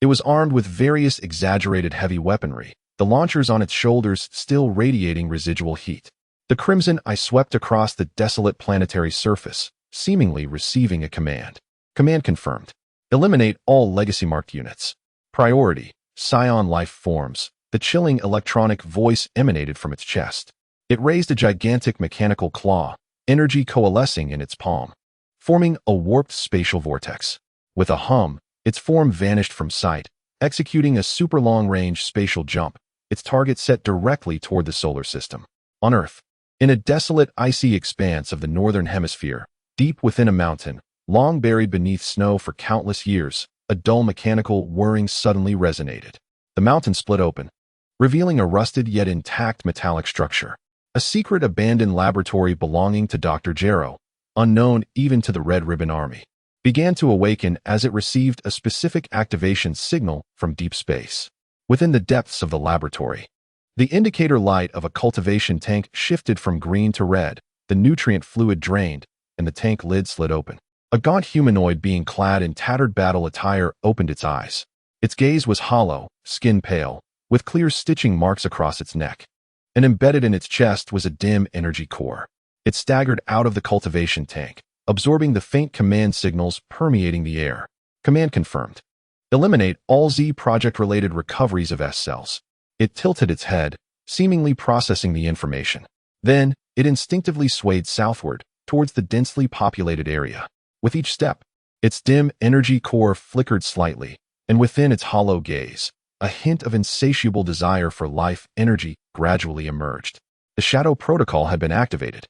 Speaker 1: it was armed with various exaggerated heavy weaponry, the launchers on its shoulders still radiating residual heat. The crimson eye swept across the desolate planetary surface, seemingly receiving a command. Command confirmed. Eliminate all legacy-marked units. Priority, Scion life forms. The chilling electronic voice emanated from its chest. It raised a gigantic mechanical claw, energy coalescing in its palm, forming a warped spatial vortex. With a hum, its form vanished from sight, executing a super long-range spatial jump, its target set directly toward the solar system. On Earth, in a desolate, icy expanse of the northern hemisphere, deep within a mountain, long buried beneath snow for countless years, a dull mechanical whirring suddenly resonated. The mountain split open, revealing a rusted yet intact metallic structure. A secret abandoned laboratory belonging to Dr. Gero, unknown even to the Red Ribbon Army, began to awaken as it received a specific activation signal from deep space. Within the depths of the laboratory, the indicator light of a cultivation tank shifted from green to red, the nutrient fluid drained, and the tank lid slid open. A gaunt humanoid being clad in tattered battle attire opened its eyes. Its gaze was hollow, skin pale, with clear stitching marks across its neck. And embedded in its chest was a dim energy core. It staggered out of the cultivation tank, absorbing the faint command signals permeating the air. Command confirmed. Eliminate all Z project-related recoveries of S cells. It tilted its head, seemingly processing the information. Then, it instinctively swayed southward, towards the densely populated area. With each step, its dim energy core flickered slightly, and within its hollow gaze, a hint of insatiable desire for life energy gradually emerged. The Shadow Protocol had been activated.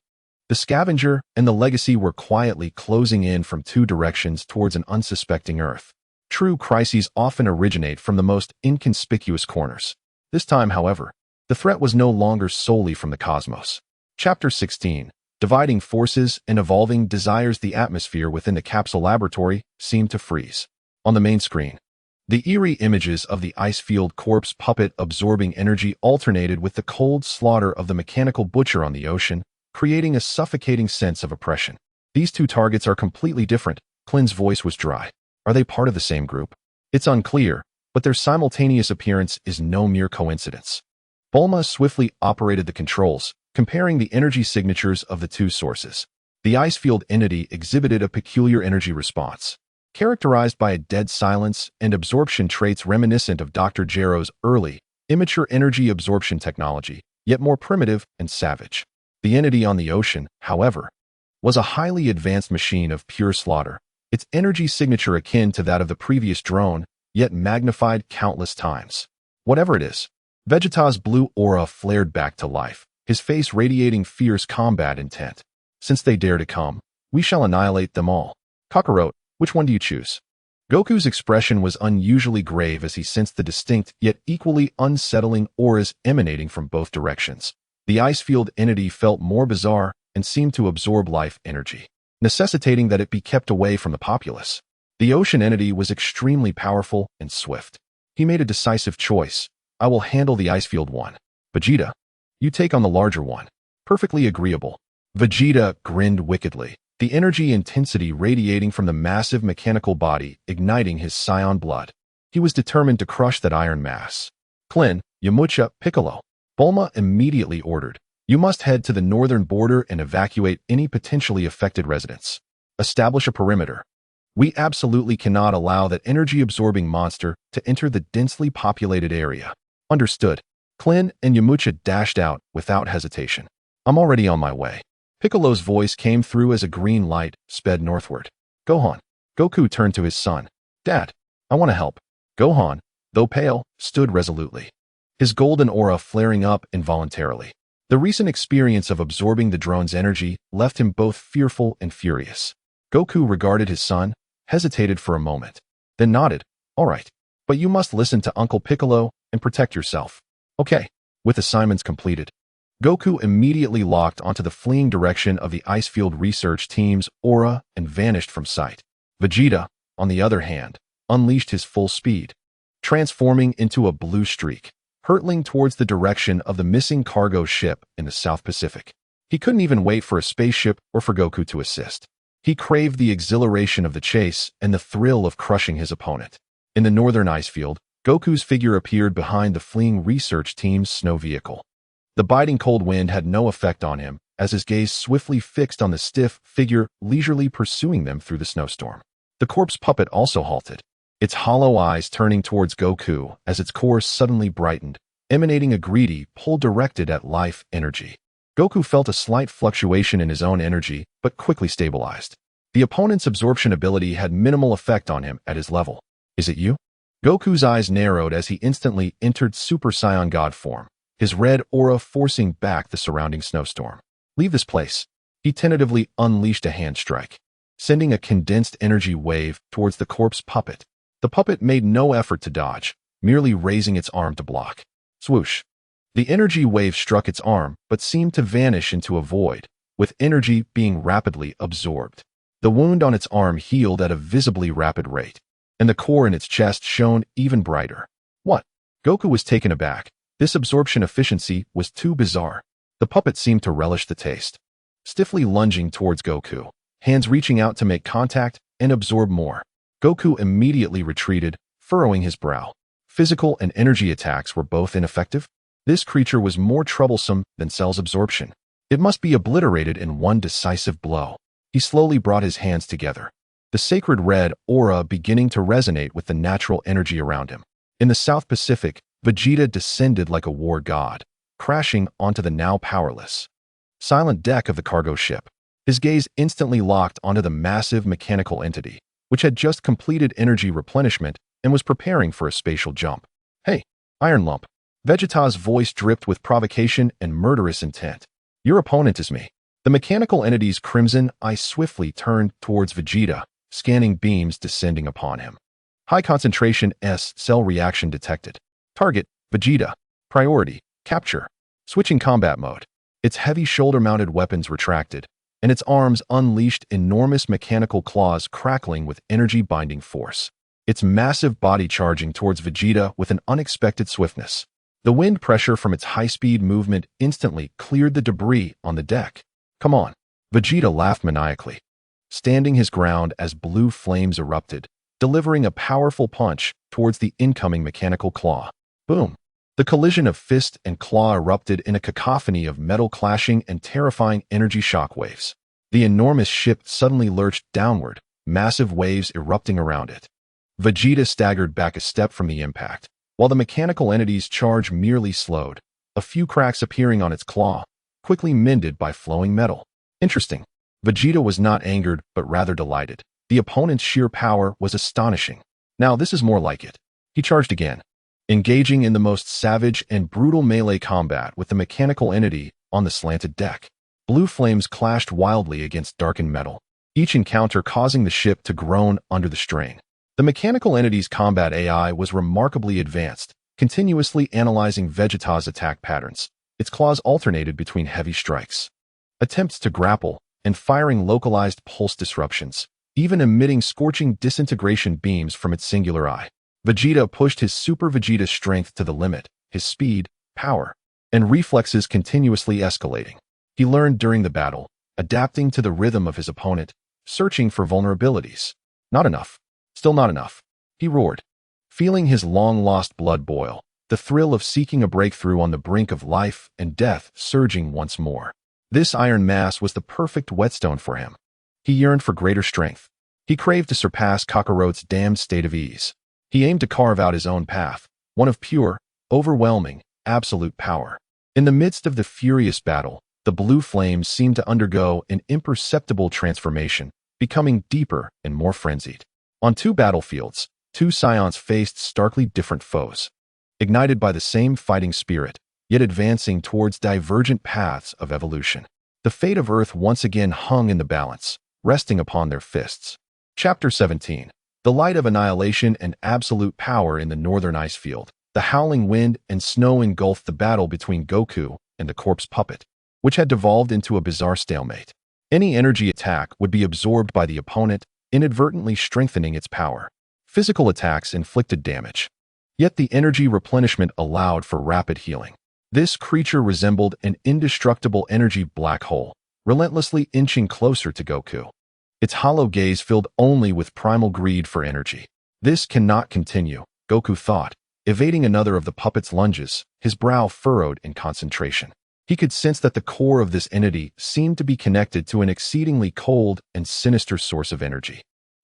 Speaker 1: The Scavenger and the Legacy were quietly closing in from two directions towards an unsuspecting Earth. True crises often originate from the most inconspicuous corners. This time, however, the threat was no longer solely from the cosmos. Chapter 16. Dividing forces and evolving desires. The atmosphere within the capsule laboratory seemed to freeze. On the main screen, the eerie images of the ice-field corpse puppet absorbing energy alternated with the cold slaughter of the mechanical butcher on the ocean, creating a suffocating sense of oppression. These two targets are completely different. Clint's voice was dry. Are they part of the same group? It's unclear, but their simultaneous appearance is no mere coincidence. Bulma swiftly operated the controls, comparing the energy signatures of the two sources. The ice field entity exhibited a peculiar energy response, characterized by a dead silence and absorption traits reminiscent of Dr. Gero's early, immature energy absorption technology, yet more primitive and savage. The entity on the ocean, however, was a highly advanced machine of pure slaughter, its energy signature akin to that of the previous drone, yet magnified countless times. Whatever it is, Vegeta's blue aura flared back to life, his face radiating fierce combat intent. Since they dare to come, we shall annihilate them all. Kakarot, which one do you choose? Goku's expression was unusually grave as he sensed the distinct yet equally unsettling auras emanating from both directions. The ice field entity felt more bizarre and seemed to absorb life energy, necessitating that it be kept away from the populace. The ocean entity was extremely powerful and swift. He made a decisive choice. I will handle the ice field one. Vegeta, you take on the larger one. Perfectly agreeable. Vegeta grinned wickedly, the energy intensity radiating from the massive mechanical body igniting his Saiyan blood. He was determined to crush that iron mass. Klin, Yamcha, Piccolo. Bulma immediately ordered, you must head to the northern border and evacuate any potentially affected residents. Establish a perimeter. We absolutely cannot allow that energy-absorbing monster to enter the densely populated area. Understood. Klin and Yamcha dashed out without hesitation. I'm already on my way. Piccolo's voice came through as a green light sped northward. Gohan. Goku turned to his son. Dad, I want to help. Gohan, though pale, stood resolutely, his golden aura flaring up involuntarily. The recent experience of absorbing the drone's energy left him both fearful and furious. Goku regarded his son, hesitated for a moment, then nodded. All right, but you must listen to Uncle Piccolo and protect yourself. Okay. With assignments completed, Goku immediately locked onto the fleeing direction of the Icefield research team's aura and vanished from sight. Vegeta, on the other hand, unleashed his full speed, transforming into a blue streak, hurtling towards the direction of the missing cargo ship in the South Pacific. He couldn't even wait for a spaceship or for Goku to assist. He craved the exhilaration of the chase and the thrill of crushing his opponent. In the northern icefield, Goku's figure appeared behind the fleeing research team's snow vehicle. The biting cold wind had no effect on him, as his gaze swiftly fixed on the stiff figure leisurely pursuing them through the snowstorm. The corpse puppet also halted, its hollow eyes turning towards Goku as its core suddenly brightened, emanating a greedy pull directed at life energy. Goku felt a slight fluctuation in his own energy, but quickly stabilized. The opponent's absorption ability had minimal effect on him at his level. Is it you? Goku's eyes narrowed as he instantly entered Super Saiyan God form, his red aura forcing back the surrounding snowstorm. Leave this place. He tentatively unleashed a hand strike, sending a condensed energy wave towards the corpse puppet. The puppet made no effort to dodge, merely raising its arm to block. Swoosh. The energy wave struck its arm, but seemed to vanish into a void, with energy being rapidly absorbed. The wound on its arm healed at a visibly rapid rate, and the core in its chest shone even brighter. What? Goku was taken aback. This absorption efficiency was too bizarre. The puppet seemed to relish the taste, stiffly lunging towards Goku, hands reaching out to make contact and absorb more. Goku immediately retreated, furrowing his brow. Physical and energy attacks were both ineffective. This creature was more troublesome than Cell's absorption. It must be obliterated in one decisive blow. He slowly brought his hands together, the sacred red aura beginning to resonate with the natural energy around him. In the South Pacific, Vegeta descended like a war god, crashing onto the now powerless, silent deck of the cargo ship. His gaze instantly locked onto the massive mechanical entity, which had just completed energy replenishment and was preparing for a spatial jump. "Hey, Iron Lump." Vegeta's voice dripped with provocation and murderous intent. "Your opponent is me." The mechanical entity's crimson eye swiftly turned towards Vegeta, scanning beams descending upon him. High concentration cell reaction detected. Target, Vegeta. Priority, capture. Switching combat mode. Its heavy shoulder-mounted weapons retracted, and its arms unleashed enormous mechanical claws crackling with energy-binding force. Its massive body charging towards Vegeta with an unexpected swiftness. The wind pressure from its high-speed movement instantly cleared the debris on the deck. "Come on." Vegeta laughed maniacally, standing his ground as blue flames erupted, delivering a powerful punch towards the incoming mechanical claw. Boom! The collision of fist and claw erupted in a cacophony of metal clashing and terrifying energy shockwaves. The enormous ship suddenly lurched downward, massive waves erupting around it. Vegeta staggered back a step from the impact, while the mechanical entity's charge merely slowed, a few cracks appearing on its claw, quickly mended by flowing metal. Interesting. Vegeta was not angered, but rather delighted. The opponent's sheer power was astonishing. Now this is more like it. He charged again, engaging in the most savage and brutal melee combat with the mechanical entity on the slanted deck. Blue flames clashed wildly against darkened metal, each encounter causing the ship to groan under the strain. The mechanical entity's combat AI was remarkably advanced, continuously analyzing Vegeta's attack patterns. Its claws alternated between heavy strikes, attempts to grapple, and firing localized pulse disruptions, even emitting scorching disintegration beams from its singular eye. Vegeta pushed his Super Vegeta strength to the limit, his speed, power, and reflexes continuously escalating. He learned during the battle, adapting to the rhythm of his opponent, searching for vulnerabilities. Not enough. Still not enough. He roared, feeling his long-lost blood boil, the thrill of seeking a breakthrough on the brink of life and death surging once more. This iron mass was the perfect whetstone for him. He yearned for greater strength. He craved to surpass Kakaroto's damned state of ease. He aimed to carve out his own path, one of pure, overwhelming, absolute power. In the midst of the furious battle, the blue flames seemed to undergo an imperceptible transformation, becoming deeper and more frenzied. On two battlefields, two scions faced starkly different foes, ignited by the same fighting spirit, yet advancing towards divergent paths of evolution. The fate of Earth once again hung in the balance, resting upon their fists. Chapter 17. The light of annihilation and absolute power in the northern ice field. The howling wind and snow engulfed the battle between Goku and the corpse puppet, which had devolved into a bizarre stalemate. Any energy attack would be absorbed by the opponent, inadvertently strengthening its power. Physical attacks inflicted damage, yet the energy replenishment allowed for rapid healing. This creature resembled an indestructible energy black hole, relentlessly inching closer to Goku. Its hollow gaze filled only with primal greed for energy. This cannot continue, Goku thought, evading another of the puppet's lunges, his brow furrowed in concentration. He could sense that the core of this entity seemed to be connected to an exceedingly cold and sinister source of energy,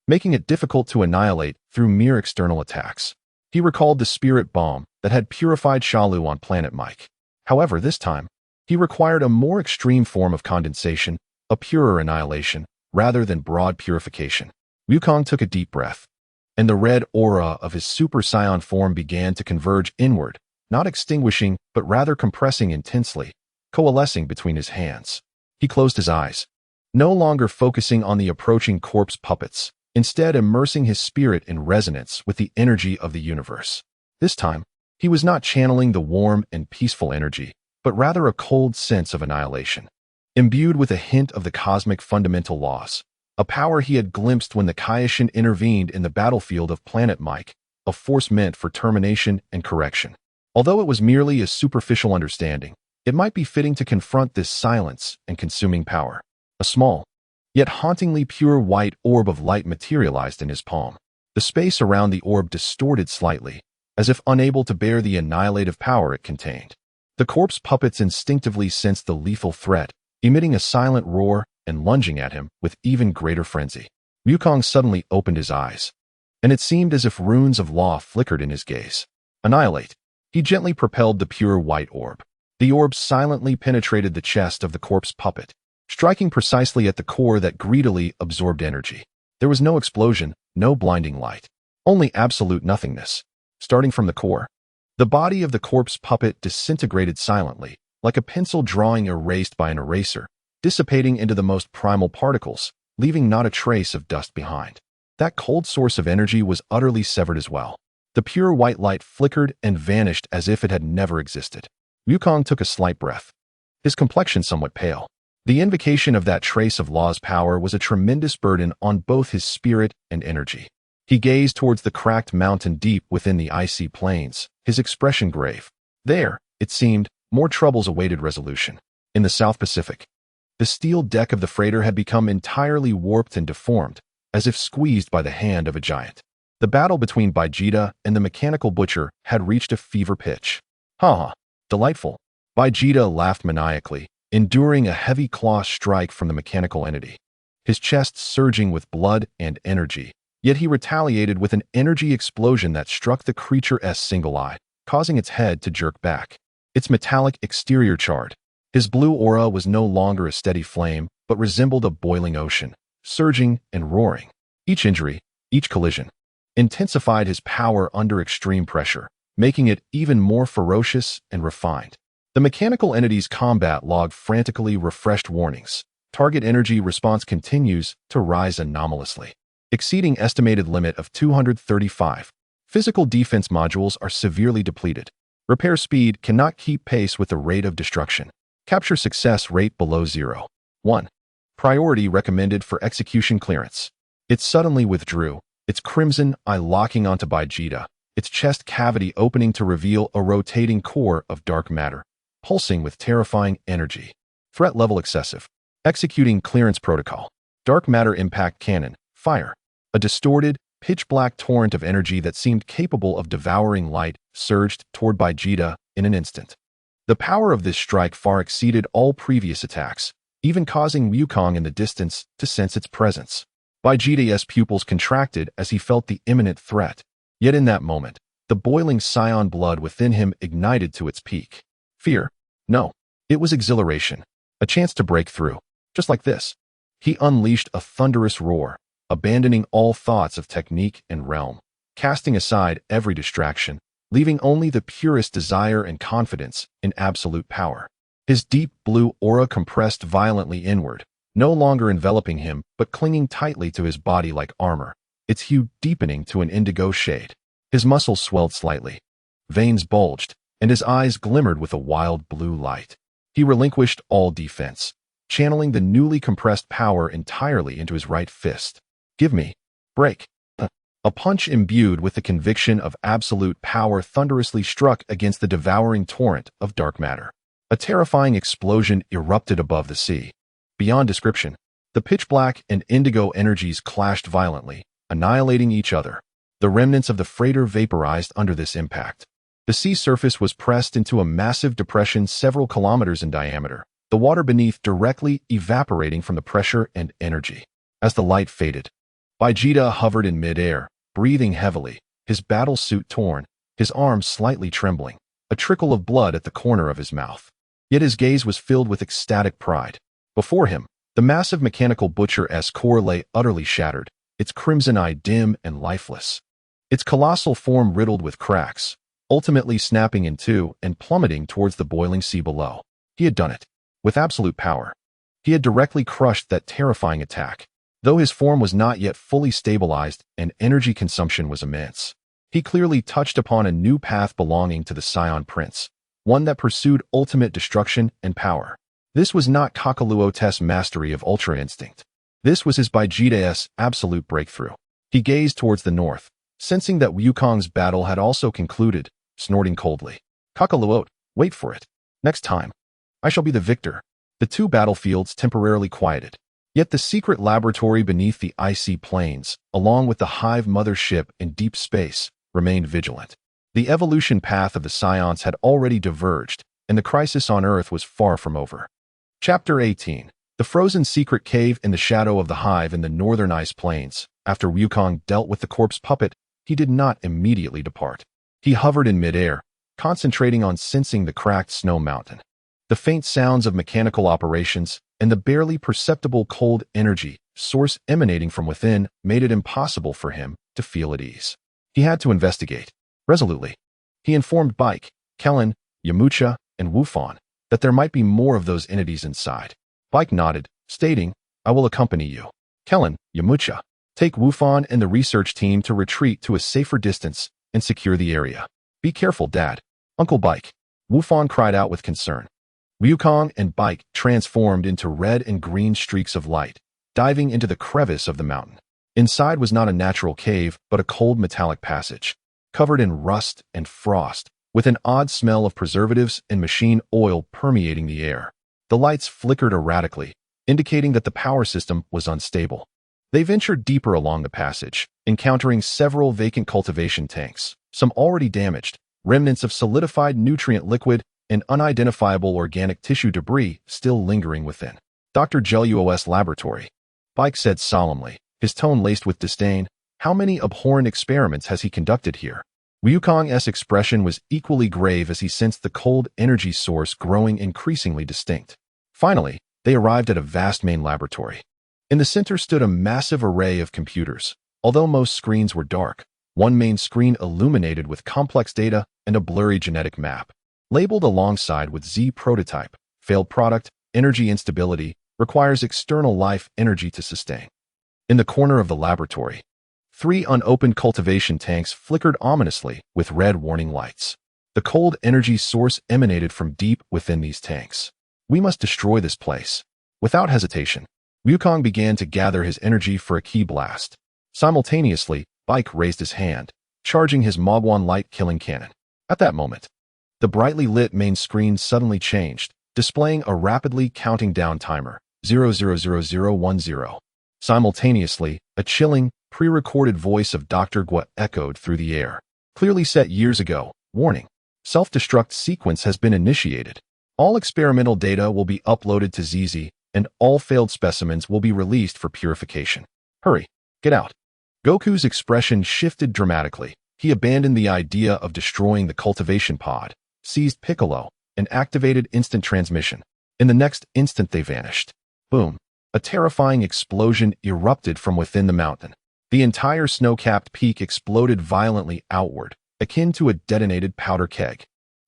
Speaker 1: making it difficult to annihilate through mere external attacks. He recalled the spirit bomb that had purified Shalu on planet Mike. However, this time, he required a more extreme form of condensation, a purer annihilation, rather than broad purification. Wukong took a deep breath, and the red aura of his Super Saiyan form began to converge inward, not extinguishing but rather compressing intensely, coalescing between his hands. He closed his eyes, no longer focusing on the approaching corpse puppets, instead immersing his spirit in resonance with the energy of the universe. This time, he was not channeling the warm and peaceful energy, but rather a cold sense of annihilation, imbued with a hint of the cosmic fundamental laws, a power he had glimpsed when the Kaioshin intervened in the battlefield of planet Mike, a force meant for termination and correction. Although it was merely a superficial understanding, it might be fitting to confront this silence and consuming power. A small, yet hauntingly pure white orb of light materialized in his palm. The space around the orb distorted slightly, as if unable to bear the annihilative power it contained. The corpse puppets instinctively sensed the lethal threat, emitting a silent roar and lunging at him with even greater frenzy. Wukong suddenly opened his eyes, and it seemed as if runes of law flickered in his gaze. Annihilate. He gently propelled the pure white orb. The orb silently penetrated the chest of the corpse puppet, striking precisely at the core that greedily absorbed energy. There was no explosion, no blinding light, only absolute nothingness. Starting from the core, the body of the corpse puppet disintegrated silently, like a pencil drawing erased by an eraser, dissipating into the most primal particles, leaving not a trace of dust behind. That cold source of energy was utterly severed as well. The pure white light flickered and vanished as if it had never existed. Wukong took a slight breath, his complexion somewhat pale. The invocation of that trace of law's power was a tremendous burden on both his spirit and energy. He gazed towards the cracked mountain deep within the icy plains, his expression grave. There, it seemed, more troubles awaited resolution. In the South Pacific, the steel deck of the freighter had become entirely warped and deformed, as if squeezed by the hand of a giant. The battle between Vegeta and the mechanical butcher had reached a fever pitch. Ha! Delightful. Vegeta laughed maniacally, enduring a heavy claw strike from the mechanical entity, his chest surging with blood and energy. Yet he retaliated with an energy explosion that struck the creature's single eye, causing its head to jerk back. Its metallic exterior charred. His blue aura was no longer a steady flame, but resembled a boiling ocean, surging and roaring. Each injury, each collision, intensified his power under extreme pressure, making it even more ferocious and refined. The mechanical entity's combat log frantically refreshed warnings. Target energy response continues to rise anomalously, exceeding estimated limit of 235. Physical defense modules are severely depleted. Repair speed cannot keep pace with the rate of destruction. Capture success rate below 0. 1. Priority recommended for execution clearance. It suddenly withdrew, its crimson eye locking onto Vegeta, its chest cavity opening to reveal a rotating core of dark matter, pulsing with terrifying energy. Threat level excessive. Executing clearance protocol. Dark matter impact cannon. Fire. A distorted, pitch-black torrent of energy that seemed capable of devouring light surged toward Vegeta in an instant. The power of this strike far exceeded all previous attacks, even causing Wukong in the distance to sense its presence. Vegeta's pupils contracted as he felt the imminent threat. Yet in that moment, the boiling scion blood within him ignited to its peak. Fear? No. It was exhilaration. A chance to break through. Just like this. He unleashed a thunderous roar, abandoning all thoughts of technique and realm, casting aside every distraction, leaving only the purest desire and confidence in absolute power. His deep blue aura compressed violently inward, no longer enveloping him but clinging tightly to his body like armor, its hue deepening to an indigo shade. His muscles swelled slightly, veins bulged, and his eyes glimmered with a wild blue light. He relinquished all defense, channeling the newly compressed power entirely into his right fist. Give me. Break. A punch imbued with the conviction of absolute power thunderously struck against the devouring torrent of dark matter. A terrifying explosion erupted above the sea. Beyond description, the pitch-black and indigo energies clashed violently, annihilating each other. The remnants of the freighter vaporized under this impact. The sea surface was pressed into a massive depression several kilometers in diameter, the water beneath directly evaporating from the pressure and energy. As the light faded, Vegeta hovered in midair, breathing heavily, his battle suit torn, his arms slightly trembling, a trickle of blood at the corner of his mouth. Yet his gaze was filled with ecstatic pride. Before him, the massive mechanical butcher's core lay utterly shattered, its crimson eye dim and lifeless, its colossal form riddled with cracks, ultimately snapping in two and plummeting towards the boiling sea below. He had done it. With absolute power. He had directly crushed that terrifying attack. Though his form was not yet fully stabilized and energy consumption was immense, he clearly touched upon a new path belonging to the Scion Prince, one that pursued ultimate destruction and power. This was not Kakaluo's mastery of Ultra Instinct. This was his Vegeta's absolute breakthrough. He gazed towards the north, sensing that Wukong's battle had also concluded, snorting coldly. Kakaluo, wait for it. Next time, I shall be the victor. The two battlefields temporarily quieted. Yet the secret laboratory beneath the icy plains, along with the hive mothership in deep space, remained vigilant. The evolution path of the Scions had already diverged, and the crisis on Earth was far from over. Chapter 18. The frozen secret cave in the shadow of the hive in the northern ice plains. After Wukong dealt with the corpse puppet, he did not immediately depart. He hovered in midair, concentrating on sensing the cracked snow mountain. The faint sounds of mechanical operations and the barely perceptible cold energy source emanating from within made it impossible for him to feel at ease. He had to investigate. Resolutely, he informed Baek, Kellen, Yamucha, and Wufan that there might be more of those entities inside. Baek nodded, stating, "I will accompany you. Kellen, Yamucha, take Wufan and the research team to retreat to a safer distance and secure the area." "Be careful, Dad." "Uncle Baek," Wufan cried out with concern. Wukong and Baek transformed into red and green streaks of light, diving into the crevice of the mountain. Inside was not a natural cave, but a cold metallic passage, covered in rust and frost, with an odd smell of preservatives and machine oil permeating the air. The lights flickered erratically, indicating that the power system was unstable. They ventured deeper along the passage, encountering several vacant cultivation tanks, some already damaged, remnants of solidified nutrient liquid, and unidentifiable organic tissue debris still lingering within. "Dr. Jeluos' laboratory," Baek said solemnly, his tone laced with disdain. "How many abhorrent experiments has he conducted here?" Wukong's expression was equally grave as he sensed the cold energy source growing increasingly distinct. Finally, they arrived at a vast main laboratory. In the center stood a massive array of computers. Although most screens were dark, one main screen illuminated with complex data and a blurry genetic map. Labeled alongside with Z prototype, failed product, energy instability, requires external life energy to sustain. In the corner of the laboratory, 3 unopened cultivation tanks flickered ominously with red warning lights. The cold energy source emanated from deep within these tanks. "We must destroy this place." Without hesitation, Wukong began to gather his energy for a key blast. Simultaneously, Baek raised his hand, charging his Mogwan light-killing cannon. At that moment, the brightly lit main screen suddenly changed, displaying a rapidly counting down timer, 000010. Simultaneously, a chilling, pre-recorded voice of Dr. Gua echoed through the air. Clearly set years ago. "Warning. Self-destruct sequence has been initiated. All experimental data will be uploaded to ZZ, and all failed specimens will be released for purification. Hurry, get out." Goku's expression shifted dramatically. He abandoned the idea of destroying the cultivation pod, seized Piccolo, and activated instant transmission. In the next instant they vanished. Boom. A terrifying explosion erupted from within the mountain. The entire snow-capped peak exploded violently outward, akin to a detonated powder keg.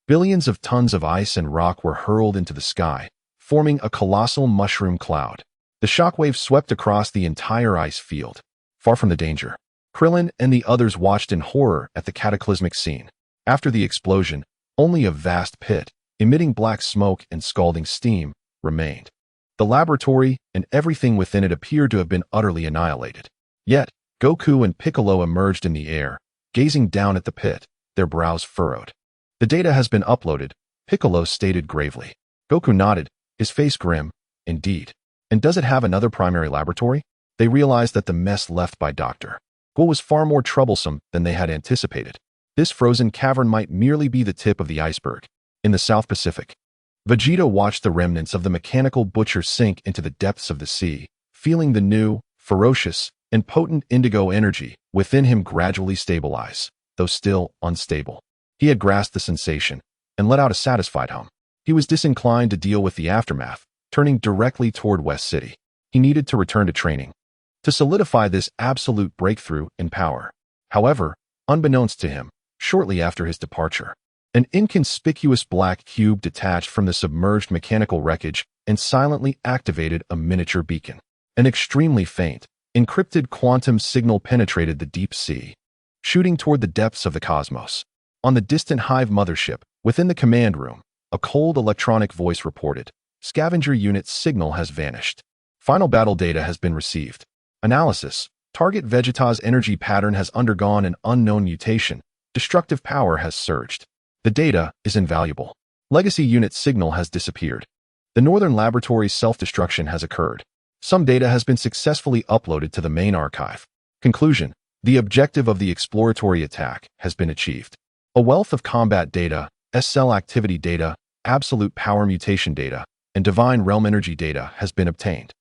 Speaker 1: Billions of tons of ice and rock were hurled into the sky, forming a colossal mushroom cloud. The shockwave swept across the entire ice field. Far from the danger, Krillin and the others watched in horror at the cataclysmic scene. After the explosion, only a vast pit, emitting black smoke and scalding steam, remained. The laboratory and everything within it appeared to have been utterly annihilated. Yet, Goku and Piccolo emerged in the air, gazing down at the pit, their brows furrowed. "The data has been uploaded," Piccolo stated gravely. Goku nodded, his face grim. "Indeed. And does it have another primary laboratory?" They realized that the mess left by Dr. Gua was far more troublesome than they had anticipated. This frozen cavern might merely be the tip of the iceberg. In the South Pacific, Vegeta watched the remnants of the mechanical butcher sink into the depths of the sea, feeling the new, ferocious, and potent indigo energy within him gradually stabilize, though still unstable. He had grasped the sensation and let out a satisfied hum. He was disinclined to deal with the aftermath, turning directly toward West City. He needed to return to training, to solidify this absolute breakthrough in power. However, unbeknownst to him, shortly after his departure, an inconspicuous black cube detached from the submerged mechanical wreckage and silently activated a miniature beacon. An extremely faint, encrypted quantum signal penetrated the deep sea, shooting toward the depths of the cosmos. On the distant Hive mothership, within the command room, a cold electronic voice reported, "Scavenger unit signal has vanished. Final battle data has been received. Analysis. Target Vegeta's energy pattern has undergone an unknown mutation. Destructive power has surged. The data is invaluable. Legacy unit signal has disappeared. The Northern Laboratory's self-destruction has occurred. Some data has been successfully uploaded to the main archive. Conclusion. The objective of the exploratory attack has been achieved. A wealth of combat data, S-cell activity data, absolute power mutation data, and divine realm energy data has been obtained.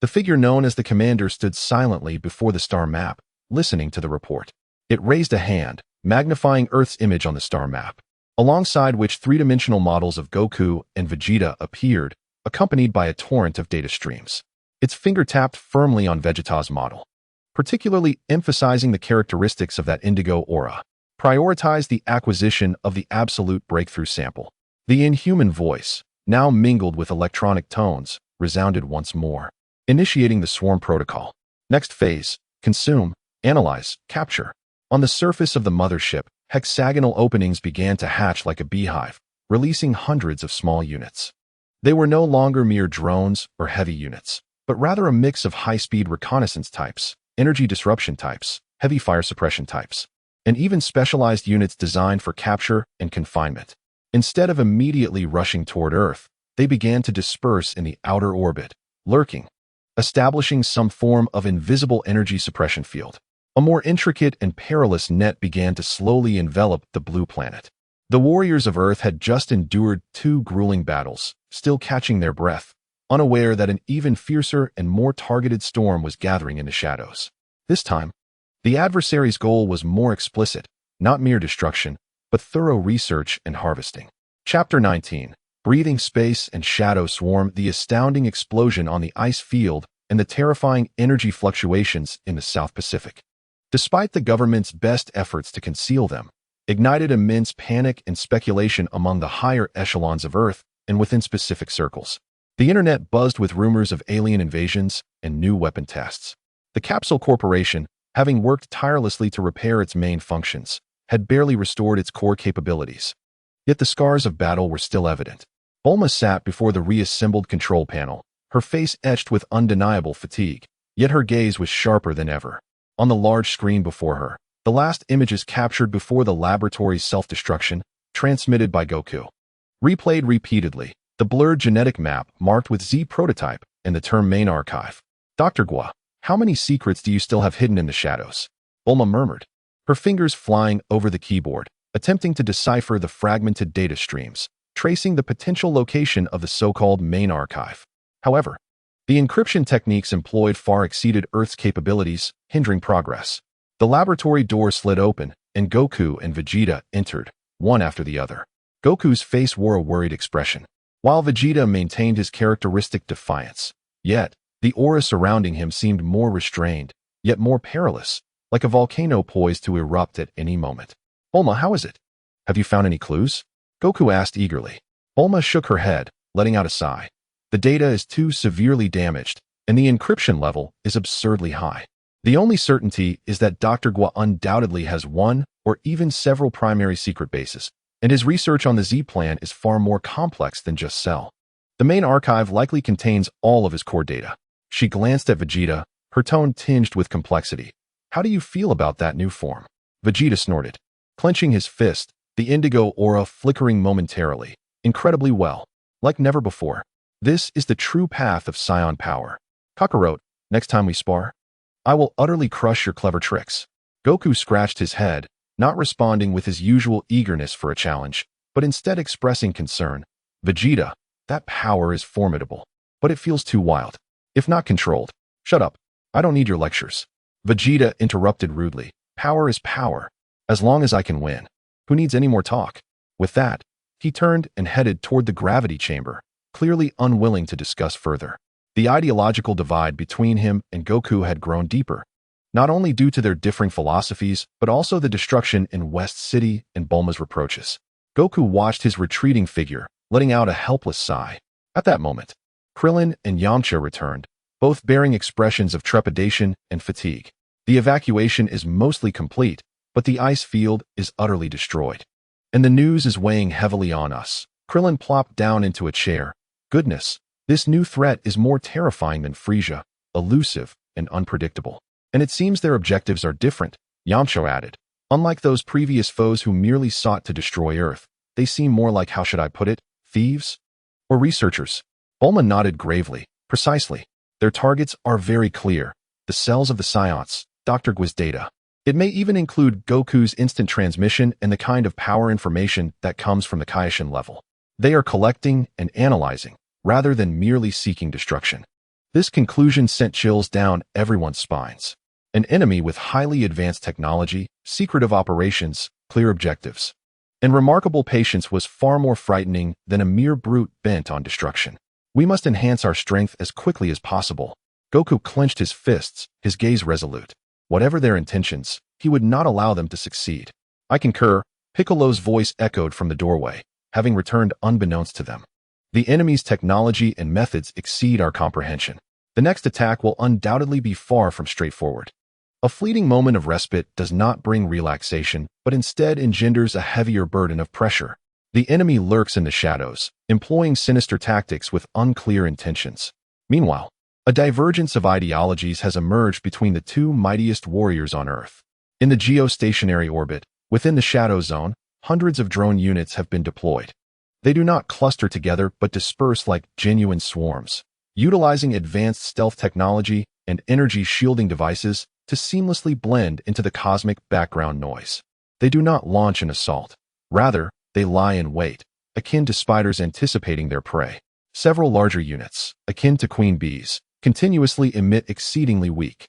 Speaker 1: The figure known as the commander stood silently before the star map, listening to the report. It raised a hand, magnifying Earth's image on the star map, alongside which three-dimensional models of Goku and Vegeta appeared, accompanied by a torrent of data streams. Its finger tapped firmly on Vegeta's model, particularly emphasizing the characteristics of that indigo aura. Prioritize the acquisition of the absolute breakthrough sample. The inhuman voice, now mingled with electronic tones, resounded once more, initiating the swarm protocol. Next phase: consume, analyze, capture. On the surface of the mothership, hexagonal openings began to hatch like a beehive, releasing hundreds of small units. They were no longer mere drones or heavy units, but rather a mix of high-speed reconnaissance types, energy disruption types, heavy fire suppression types, and even specialized units designed for capture and confinement. Instead of immediately rushing toward Earth, they began to disperse in the outer orbit, lurking, establishing some form of invisible energy suppression field. A more intricate and perilous net began to slowly envelop the blue planet. The warriors of Earth had just endured 2 grueling battles, still catching their breath, unaware that an even fiercer and more targeted storm was gathering in the shadows. This time, the adversary's goal was more explicit, not mere destruction, but thorough research and harvesting. Chapter 19. Breathing Space and Shadow Swarm. The astounding explosion on the ice field and the terrifying energy fluctuations in the South Pacific, despite the government's best efforts to conceal them, ignited immense panic and speculation among the higher echelons of Earth and within specific circles. The internet buzzed with rumors of alien invasions and new weapon tests. The Capsule Corporation, having worked tirelessly to repair its main functions, had barely restored its core capabilities. Yet the scars of battle were still evident. Bulma sat before the reassembled control panel, her face etched with undeniable fatigue, yet her gaze was sharper than ever. On the large screen before her, the last images captured before the laboratory's self-destruction, transmitted by Goku. Replayed repeatedly, the blurred genetic map marked with Z prototype and the term main archive. Dr. Gua, how many secrets do you still have hidden in the shadows? Bulma murmured, her fingers flying over the keyboard, attempting to decipher the fragmented data streams, tracing the potential location of the so-called main archive. However, the encryption techniques employed far exceeded Earth's capabilities, hindering progress. The laboratory door slid open, and Goku and Vegeta entered, one after the other. Goku's face wore a worried expression, while Vegeta maintained his characteristic defiance. Yet, the aura surrounding him seemed more restrained, yet more perilous, like a volcano poised to erupt at any moment. Bulma, how is it? Have you found any clues? Goku asked eagerly. Bulma shook her head, letting out a sigh. The data is too severely damaged, and the encryption level is absurdly high. The only certainty is that Dr. Gua undoubtedly has one or even several primary secret bases, and his research on the Z plan is far more complex than just Cell. The main archive likely contains all of his core data. She glanced at Vegeta, her tone tinged with complexity. How do you feel about that new form? Vegeta snorted, clenching his fist, the indigo aura flickering momentarily. Incredibly well. Like never before. This is the true path of Scion power. Kakarot, next time we spar, I will utterly crush your clever tricks. Goku scratched his head, not responding with his usual eagerness for a challenge, but instead expressing concern. Vegeta, that power is formidable, but it feels too wild. If not controlled. Shut up. I don't need your lectures. Vegeta interrupted rudely. Power is power. As long as I can win. Who needs any more talk? With that, he turned and headed toward the gravity chamber, clearly unwilling to discuss further. The ideological divide between him and Goku had grown deeper, not only due to their differing philosophies, but also the destruction in West City and Bulma's reproaches. Goku watched his retreating figure, letting out a helpless sigh. At that moment, Krillin and Yamcha returned, both bearing expressions of trepidation and fatigue. The evacuation is mostly complete, but the ice field is utterly destroyed. And the news is weighing heavily on us. Krillin plopped down into a chair. Goodness, this new threat is more terrifying than Frieza, elusive and unpredictable. And it seems their objectives are different, Yamcha added. Unlike those previous foes who merely sought to destroy Earth, they seem more like, how should I put it, thieves? Or researchers. Bulma nodded gravely. Precisely. Their targets are very clear. The cells of the Science, Dr. Gua's data. It may even include Goku's instant transmission and the kind of power information that comes from the Kaishin level. They are collecting and analyzing, rather than merely seeking destruction. This conclusion sent chills down everyone's spines. An enemy with highly advanced technology, secretive operations, clear objectives, and remarkable patience was far more frightening than a mere brute bent on destruction. We must enhance our strength as quickly as possible. Goku clenched his fists, his gaze resolute. Whatever their intentions, he would not allow them to succeed. I concur, Piccolo's voice echoed from the doorway, having returned unbeknownst to them. The enemy's technology and methods exceed our comprehension. The next attack will undoubtedly be far from straightforward. A fleeting moment of respite does not bring relaxation, but instead engenders a heavier burden of pressure. The enemy lurks in the shadows, employing sinister tactics with unclear intentions. Meanwhile, a divergence of ideologies has emerged between the two mightiest warriors on Earth. In the geostationary orbit, within the shadow zone, hundreds of drone units have been deployed. They do not cluster together but disperse like genuine swarms, utilizing advanced stealth technology and energy shielding devices to seamlessly blend into the cosmic background noise. They do not launch an assault. Rather, they lie in wait, akin to spiders anticipating their prey. Several larger units, akin to queen bees, continuously emit exceedingly weak,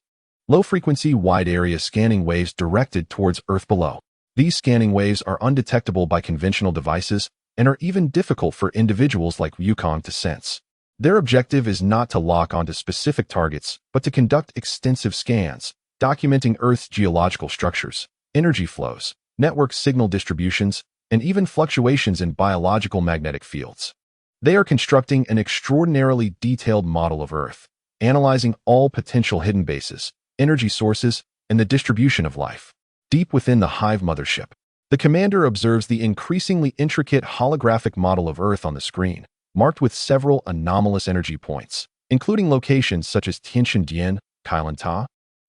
Speaker 1: low-frequency wide-area scanning waves directed towards Earth below. These scanning waves are undetectable by conventional devices and are even difficult for individuals like Wukong to sense. Their objective is not to lock onto specific targets, but to conduct extensive scans, documenting Earth's geological structures, energy flows, network signal distributions, and even fluctuations in biological magnetic fields. They are constructing an extraordinarily detailed model of Earth, analyzing all potential hidden bases, energy sources, and the distribution of life. Deep within the Hive mothership, the commander observes the increasingly intricate holographic model of Earth on the screen, marked with several anomalous energy points, including locations such as Tiantian, Kailanta,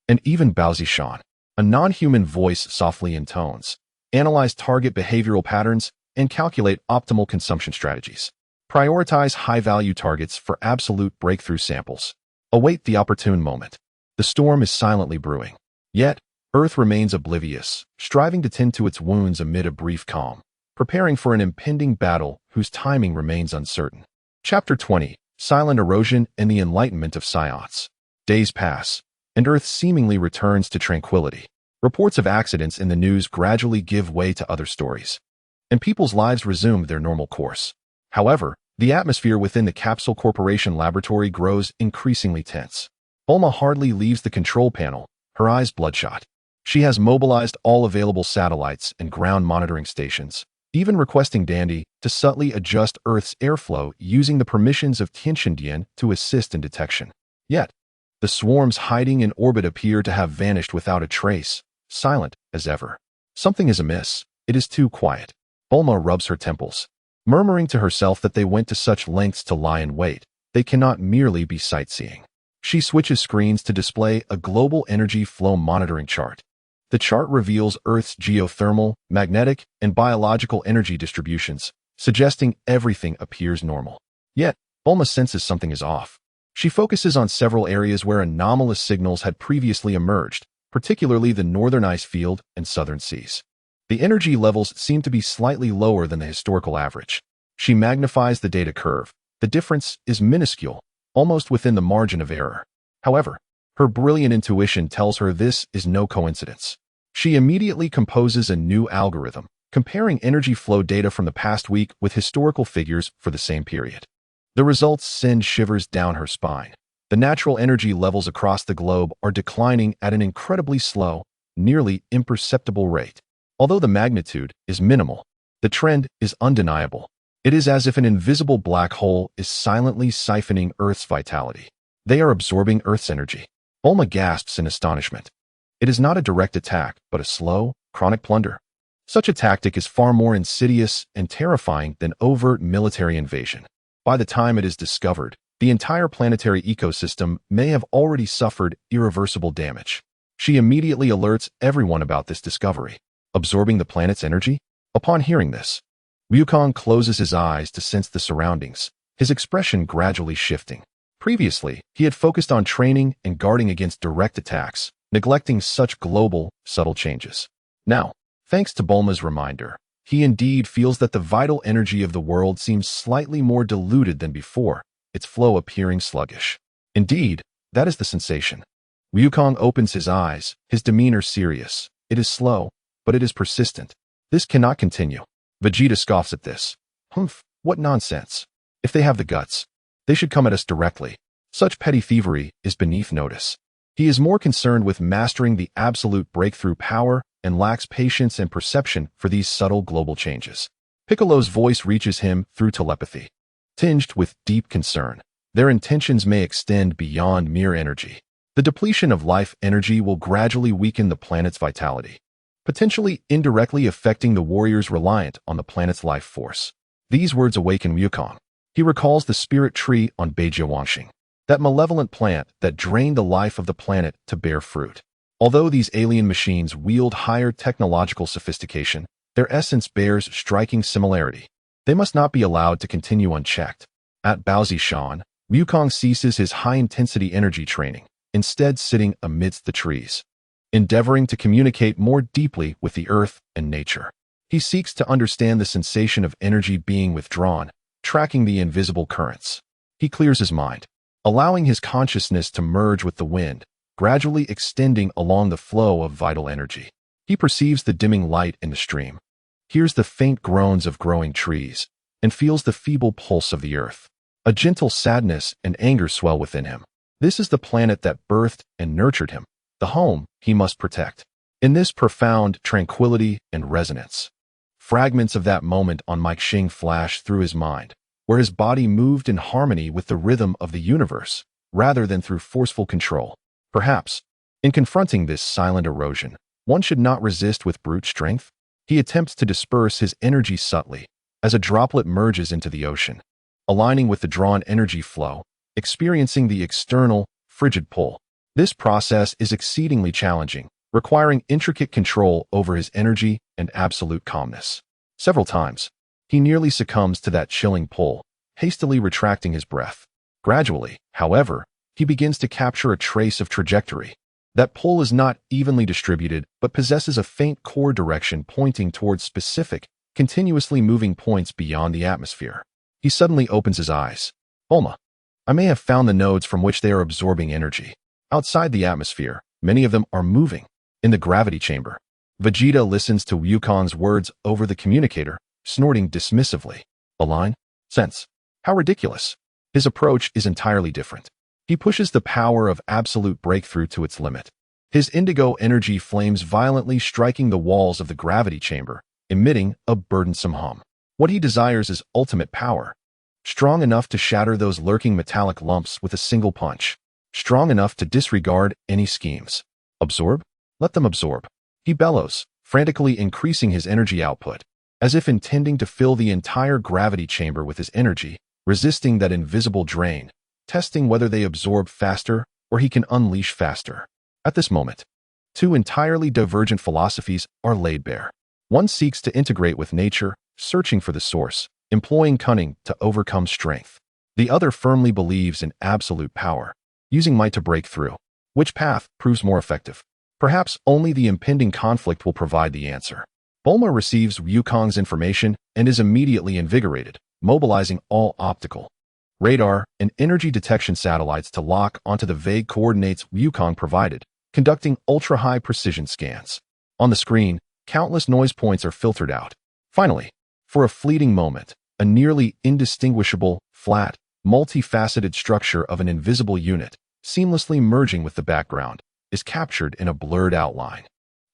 Speaker 1: and even Baozishan. A non-human voice softly intones, analyze target behavioral patterns, and calculate optimal consumption strategies. Prioritize high-value targets for absolute breakthrough samples. Await the opportune moment. The storm is silently brewing. Yet, Earth remains oblivious, striving to tend to its wounds amid a brief calm, preparing for an impending battle whose timing remains uncertain. Chapter 20. Silent Erosion and the Enlightenment of Psiots. Days pass, and Earth seemingly returns to tranquility. Reports of accidents in the news gradually give way to other stories, and people's lives resume their normal course. However, the atmosphere within the Capsule Corporation laboratory grows increasingly tense. Bulma hardly leaves the control panel, her eyes bloodshot. She has mobilized all available satellites and ground monitoring stations, even requesting Dandy to subtly adjust Earth's airflow using the permissions of Tiantian to assist in detection. Yet, the swarms hiding in orbit appear to have vanished without a trace, silent as ever. Something is amiss. It is too quiet. Bulma rubs her temples, murmuring to herself that they went to such lengths to lie in wait. They cannot merely be sightseeing. She switches screens to display a global energy flow monitoring chart. The chart reveals Earth's geothermal, magnetic, and biological energy distributions, suggesting everything appears normal. Yet, Bulma senses something is off. She focuses on several areas where anomalous signals had previously emerged, particularly the northern ice field and southern seas. The energy levels seem to be slightly lower than the historical average. She magnifies the data curve. The difference is minuscule, almost within the margin of error. However, her brilliant intuition tells her this is no coincidence. She immediately composes a new algorithm, comparing energy flow data from the past week with historical figures for the same period. The results send shivers down her spine. The natural energy levels across the globe are declining at an incredibly slow, nearly imperceptible rate. Although the magnitude is minimal, the trend is undeniable. It is as if an invisible black hole is silently siphoning Earth's vitality. They are absorbing Earth's energy. Bulma gasps in astonishment. It is not a direct attack, but a slow, chronic plunder. Such a tactic is far more insidious and terrifying than overt military invasion. By the time it is discovered, the entire planetary ecosystem may have already suffered irreversible damage. She immediately alerts everyone about this discovery. Absorbing the planet's energy? Upon hearing this, Wukong closes his eyes to sense the surroundings, his expression gradually shifting. Previously, he had focused on training and guarding against direct attacks, neglecting such global, subtle changes. Now, thanks to Bulma's reminder, he indeed feels that the vital energy of the world seems slightly more diluted than before, its flow appearing sluggish. Indeed, that is the sensation. Wukong opens his eyes, his demeanor serious. It is slow, but it is persistent. This cannot continue. Vegeta scoffs at this. Humph, what nonsense. If they have the guts, they should come at us directly. Such petty thievery is beneath notice. He is more concerned with mastering the absolute breakthrough power and lacks patience and perception for these subtle global changes. Piccolo's voice reaches him through telepathy. Tinged with deep concern, their intentions may extend beyond mere energy. The depletion of life energy will gradually weaken the planet's vitality, potentially indirectly affecting the warriors reliant on the planet's life force. These words awaken Wukong. He recalls the spirit tree on Beijiawanxing, that malevolent plant that drained the life of the planet to bear fruit. Although these alien machines wield higher technological sophistication, their essence bears striking similarity. They must not be allowed to continue unchecked. At Baozishan, Wukong ceases his high-intensity energy training, instead sitting amidst the trees, endeavoring to communicate more deeply with the earth and nature. He seeks to understand the sensation of energy being withdrawn, tracking the invisible currents. He clears his mind, allowing his consciousness to merge with the wind, gradually extending along the flow of vital energy. He perceives the dimming light in the stream, hears the faint groans of growing trees, and feels the feeble pulse of the earth. A gentle sadness and anger swell within him. This is the planet that birthed and nurtured him, the home he must protect. In this profound tranquility and resonance, fragments of that moment on Mike Xing flash through his mind, where his body moved in harmony with the rhythm of the universe, rather than through forceful control. Perhaps, in confronting this silent erosion, one should not resist with brute strength. He attempts to disperse his energy subtly, as a droplet merges into the ocean, aligning with the drawn energy flow, experiencing the external, frigid pull. This process is exceedingly challenging, requiring intricate control over his energy and absolute calmness. Several times, he nearly succumbs to that chilling pull, hastily retracting his breath. Gradually, however, he begins to capture a trace of trajectory. That pull is not evenly distributed, but possesses a faint core direction pointing towards specific, continuously moving points beyond the atmosphere. He suddenly opens his eyes. Bulma, I may have found the nodes from which they are absorbing energy. Outside the atmosphere, many of them are moving. In the gravity chamber, Vegeta listens to Wukong's words over the communicator, snorting dismissively. Align? Sense? How ridiculous. His approach is entirely different. He pushes the power of absolute breakthrough to its limit. His indigo energy flames violently, striking the walls of the gravity chamber, emitting a burdensome hum. What he desires is ultimate power, strong enough to shatter those lurking metallic lumps with a single punch, strong enough to disregard any schemes. Absorb? Let them absorb. He bellows, frantically increasing his energy output, as if intending to fill the entire gravity chamber with his energy, resisting that invisible drain, testing whether they absorb faster or he can unleash faster. At this moment, two entirely divergent philosophies are laid bare. One seeks to integrate with nature, searching for the source, employing cunning to overcome strength. The other firmly believes in absolute power, using might to break through. Which path proves more effective? Perhaps only the impending conflict will provide the answer. Bulma receives Wukong's information and is immediately invigorated, mobilizing all optical, radar, and energy detection satellites to lock onto the vague coordinates Wukong provided, conducting ultra-high precision scans. On the screen, countless noise points are filtered out. Finally, for a fleeting moment, a nearly indistinguishable, flat, multifaceted structure of an invisible unit, seamlessly merging with the background, is captured in a blurred outline.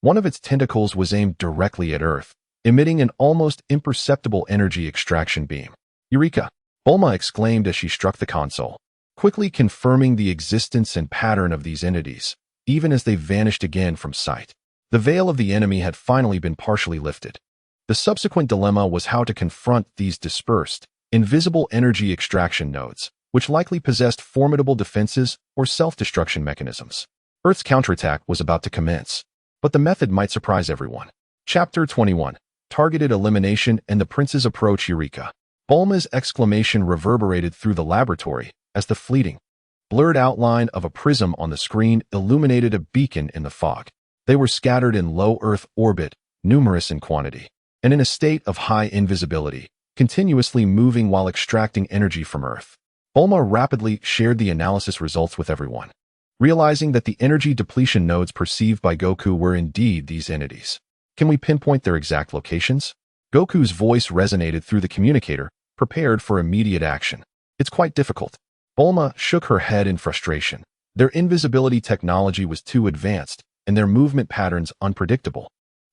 Speaker 1: One of its tentacles was aimed directly at Earth, emitting an almost imperceptible energy extraction beam. Eureka! Bulma exclaimed as she struck the console, quickly confirming the existence and pattern of these entities, even as they vanished again from sight. The veil of the enemy had finally been partially lifted. The subsequent dilemma was how to confront these dispersed, invisible energy extraction nodes, which likely possessed formidable defenses or self-destruction mechanisms. Earth's counterattack was about to commence, but the method might surprise everyone. Chapter 21. Targeted Elimination and the Prince's Approach. Eureka! Bulma's exclamation reverberated through the laboratory as the fleeting, blurred outline of a prism on the screen illuminated a beacon in the fog. They were scattered in low Earth orbit, numerous in quantity, and in a state of high invisibility, continuously moving while extracting energy from Earth. Bulma rapidly shared the analysis results with everyone, realizing that the energy depletion nodes perceived by Goku were indeed these entities. Can we pinpoint their exact locations? Goku's voice resonated through the communicator, prepared for immediate action. It's quite difficult. Bulma shook her head in frustration. Their invisibility technology was too advanced, and their movement patterns unpredictable.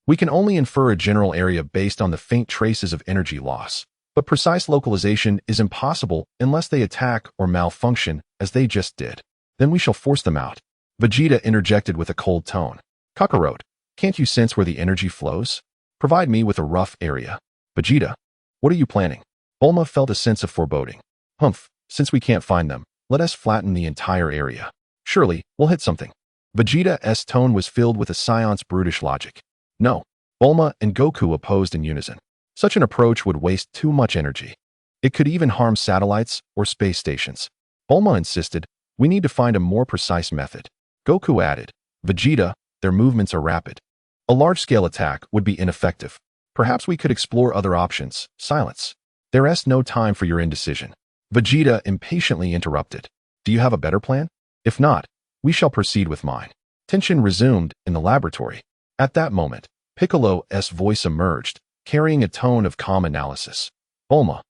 Speaker 1: We can only infer a general area based on the faint traces of energy loss, but precise localization is impossible unless they attack or malfunction as they just did. Then we shall force them out. Vegeta interjected with a cold tone. Kakarot, can't you sense where the energy flows? Provide me with a rough area. Vegeta, what are you planning? Bulma felt a sense of foreboding. Humph, since we can't find them, let us flatten the entire area. Surely, we'll hit something. Vegeta's tone was filled with a scion's brutish logic. No, Bulma and Goku opposed in unison. Such an approach would waste too much energy. It could even harm satellites or space stations. Bulma insisted, we need to find a more precise method. Goku added, Vegeta, their movements are rapid. A large-scale attack would be ineffective. Perhaps we could explore other options. Silence. There's no time for your indecision. Vegeta impatiently interrupted. Do you have a better plan? If not, we shall proceed with mine. Tension resumed in the laboratory. At that moment, Piccolo's voice emerged, carrying a tone of calm analysis. Bulma,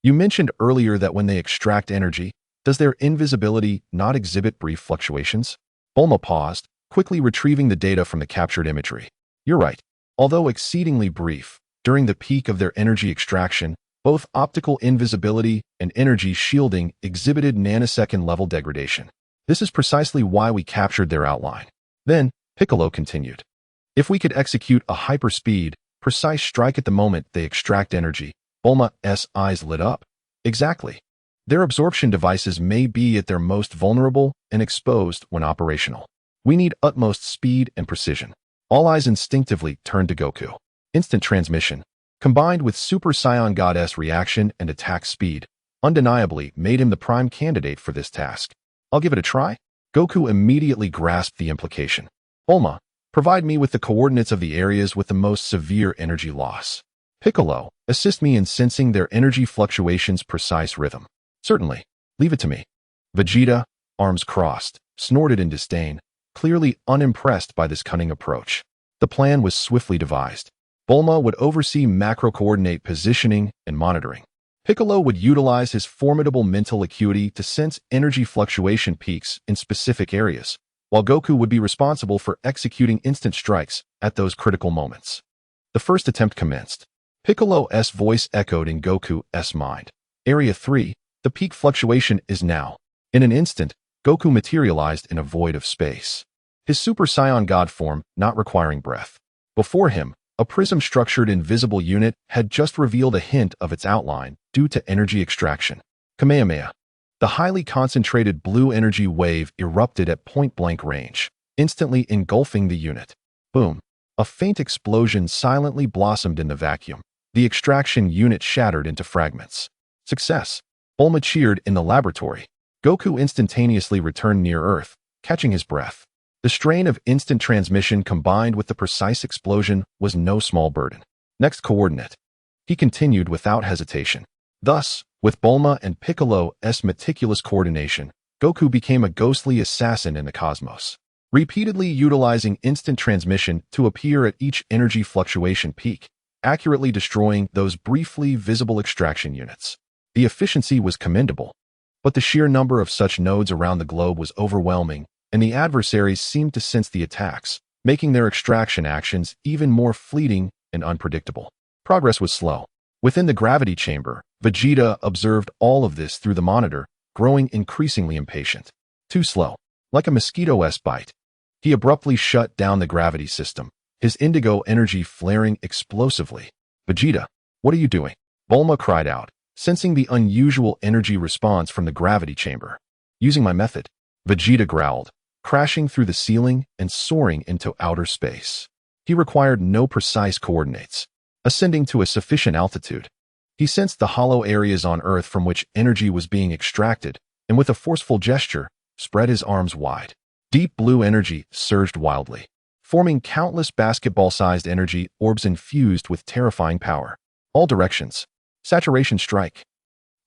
Speaker 1: you mentioned earlier that when they extract energy, does their invisibility not exhibit brief fluctuations? Bulma paused, quickly retrieving the data from the captured imagery. You're right. Although exceedingly brief, during the peak of their energy extraction, both optical invisibility and energy shielding exhibited nanosecond-level degradation. This is precisely why we captured their outline. Then, Piccolo continued. If we could execute a hyperspeed, precise strike at the moment they extract energy, Bulma's eyes lit up. Exactly. Their absorption devices may be at their most vulnerable and exposed when operational. We need utmost speed and precision. All eyes instinctively turned to Goku. Instant transmission, combined with Super Saiyan God's reaction and attack speed, undeniably made him the prime candidate for this task. I'll give it a try. Goku immediately grasped the implication. Bulma, provide me with the coordinates of the areas with the most severe energy loss. Piccolo, assist me in sensing their energy fluctuations' precise rhythm. Certainly. Leave it to me. Vegeta, arms crossed, snorted in disdain, clearly unimpressed by this cunning approach. The plan was swiftly devised. Bulma would oversee macro-coordinate positioning and monitoring. Piccolo would utilize his formidable mental acuity to sense energy fluctuation peaks in specific areas, while Goku would be responsible for executing instant strikes at those critical moments. The first attempt commenced. Piccolo's voice echoed in Goku's mind. Area 3, the peak fluctuation is now. In an instant, Goku materialized in a void of space. His Super Saiyan God form not requiring breath. Before him, a prism-structured invisible unit had just revealed a hint of its outline due to energy extraction. Kamehameha. The highly concentrated blue energy wave erupted at point-blank range, instantly engulfing the unit. Boom. A faint explosion silently blossomed in the vacuum. The extraction unit shattered into fragments. Success. Bulma cheered in the laboratory. Goku instantaneously returned near Earth, catching his breath. The strain of instant transmission combined with the precise explosion was no small burden. Next coordinate. He continued without hesitation. Thus, with Bulma and Piccolo's meticulous coordination, Goku became a ghostly assassin in the cosmos, repeatedly utilizing instant transmission to appear at each energy fluctuation peak, accurately destroying those briefly visible extraction units. The efficiency was commendable, but the sheer number of such nodes around the globe was overwhelming, and the adversaries seemed to sense the attacks, making their extraction actions even more fleeting and unpredictable. Progress was slow. Within the gravity chamber, Vegeta observed all of this through the monitor, growing increasingly impatient. Too slow. Like a mosquito's bite. He abruptly shut down the gravity system, his indigo energy flaring explosively. Vegeta, what are you doing? Bulma cried out, sensing the unusual energy response from the gravity chamber. Using my method. Vegeta growled, crashing through the ceiling and soaring into outer space. He required no precise coordinates. Ascending to a sufficient altitude, he sensed the hollow areas on Earth from which energy was being extracted, and with a forceful gesture, spread his arms wide. Deep blue energy surged wildly, forming countless basketball-sized energy orbs infused with terrifying power. All directions. Saturation strike.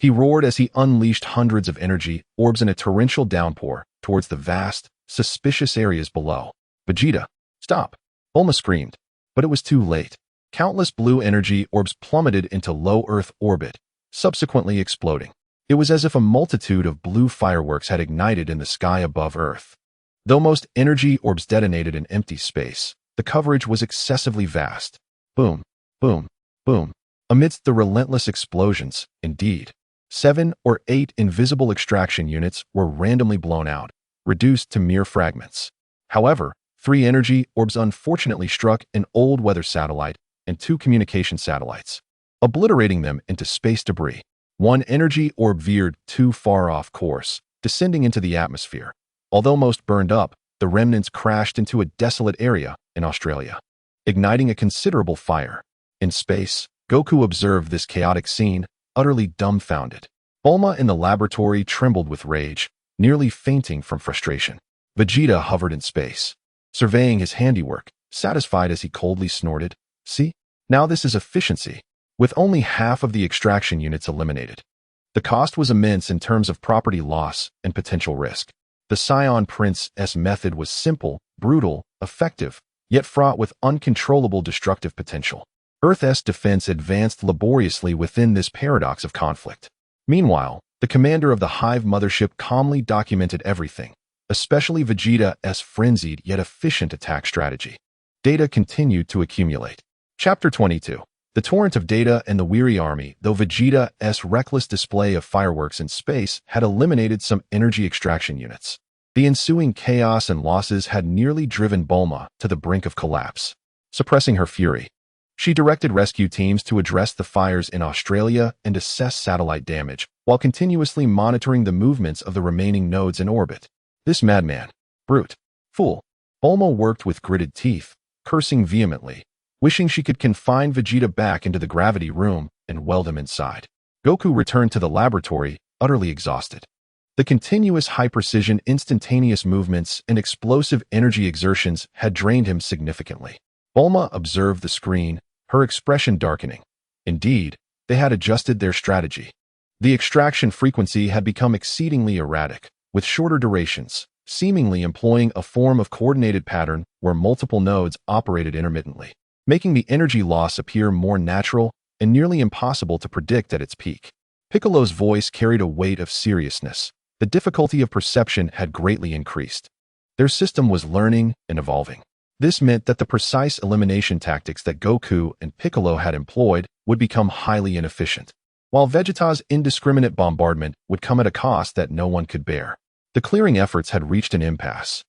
Speaker 1: He roared as he unleashed hundreds of energy orbs in a torrential downpour towards the vast, suspicious areas below. Vegeta, stop! Bulma screamed, but it was too late. Countless blue energy orbs plummeted into low Earth orbit, subsequently exploding. It was as if a multitude of blue fireworks had ignited in the sky above Earth. Though most energy orbs detonated in empty space, the coverage was excessively vast. Boom, boom, boom. Amidst the relentless explosions, indeed, 7 or 8 invisible extraction units were randomly blown out, reduced to mere fragments. However, 3 energy orbs unfortunately struck an old weather satellite and 2 communication satellites, obliterating them into space debris. 1 energy orb veered too far off course, descending into the atmosphere. Although most burned up, the remnants crashed into a desolate area in Australia, igniting a considerable fire. In space, Goku observed this chaotic scene, utterly dumbfounded. Bulma in the laboratory trembled with rage, nearly fainting from frustration. Vegeta hovered in space, surveying his handiwork, satisfied as he coldly snorted, "See? Now this is efficiency." With only half of the extraction units eliminated. The cost was immense in terms of property loss and potential risk. The Scion Prince's method was simple, brutal, effective, yet fraught with uncontrollable destructive potential. Earth's defense advanced laboriously within this paradox of conflict. Meanwhile, the commander of the Hive mothership calmly documented everything, especially Vegeta's frenzied yet efficient attack strategy. Data continued to accumulate. Chapter 22. The torrent of data and the weary army. Though Vegeta's reckless display of fireworks in space had eliminated some energy extraction units, the ensuing chaos and losses had nearly driven Bulma to the brink of collapse. Suppressing her fury, she directed rescue teams to address the fires in Australia and assess satellite damage, while continuously monitoring the movements of the remaining nodes in orbit. This madman, brute, fool. Bulma worked with gritted teeth, cursing vehemently, wishing she could confine Vegeta back into the gravity room and weld him inside. Goku returned to the laboratory, utterly exhausted. The continuous high-precision instantaneous movements and explosive energy exertions had drained him significantly. Bulma observed the screen, her expression darkening. Indeed, they had adjusted their strategy. The extraction frequency had become exceedingly erratic, with shorter durations, seemingly employing a form of coordinated pattern where multiple nodes operated intermittently, making the energy loss appear more natural and nearly impossible to predict at its peak. Piccolo's voice carried a weight of seriousness. The difficulty of perception had greatly increased. Their system was learning and evolving. This meant that the precise elimination tactics that Goku and Piccolo had employed would become highly inefficient, while Vegeta's indiscriminate bombardment would come at a cost that no one could bear. The clearing efforts had reached an impasse.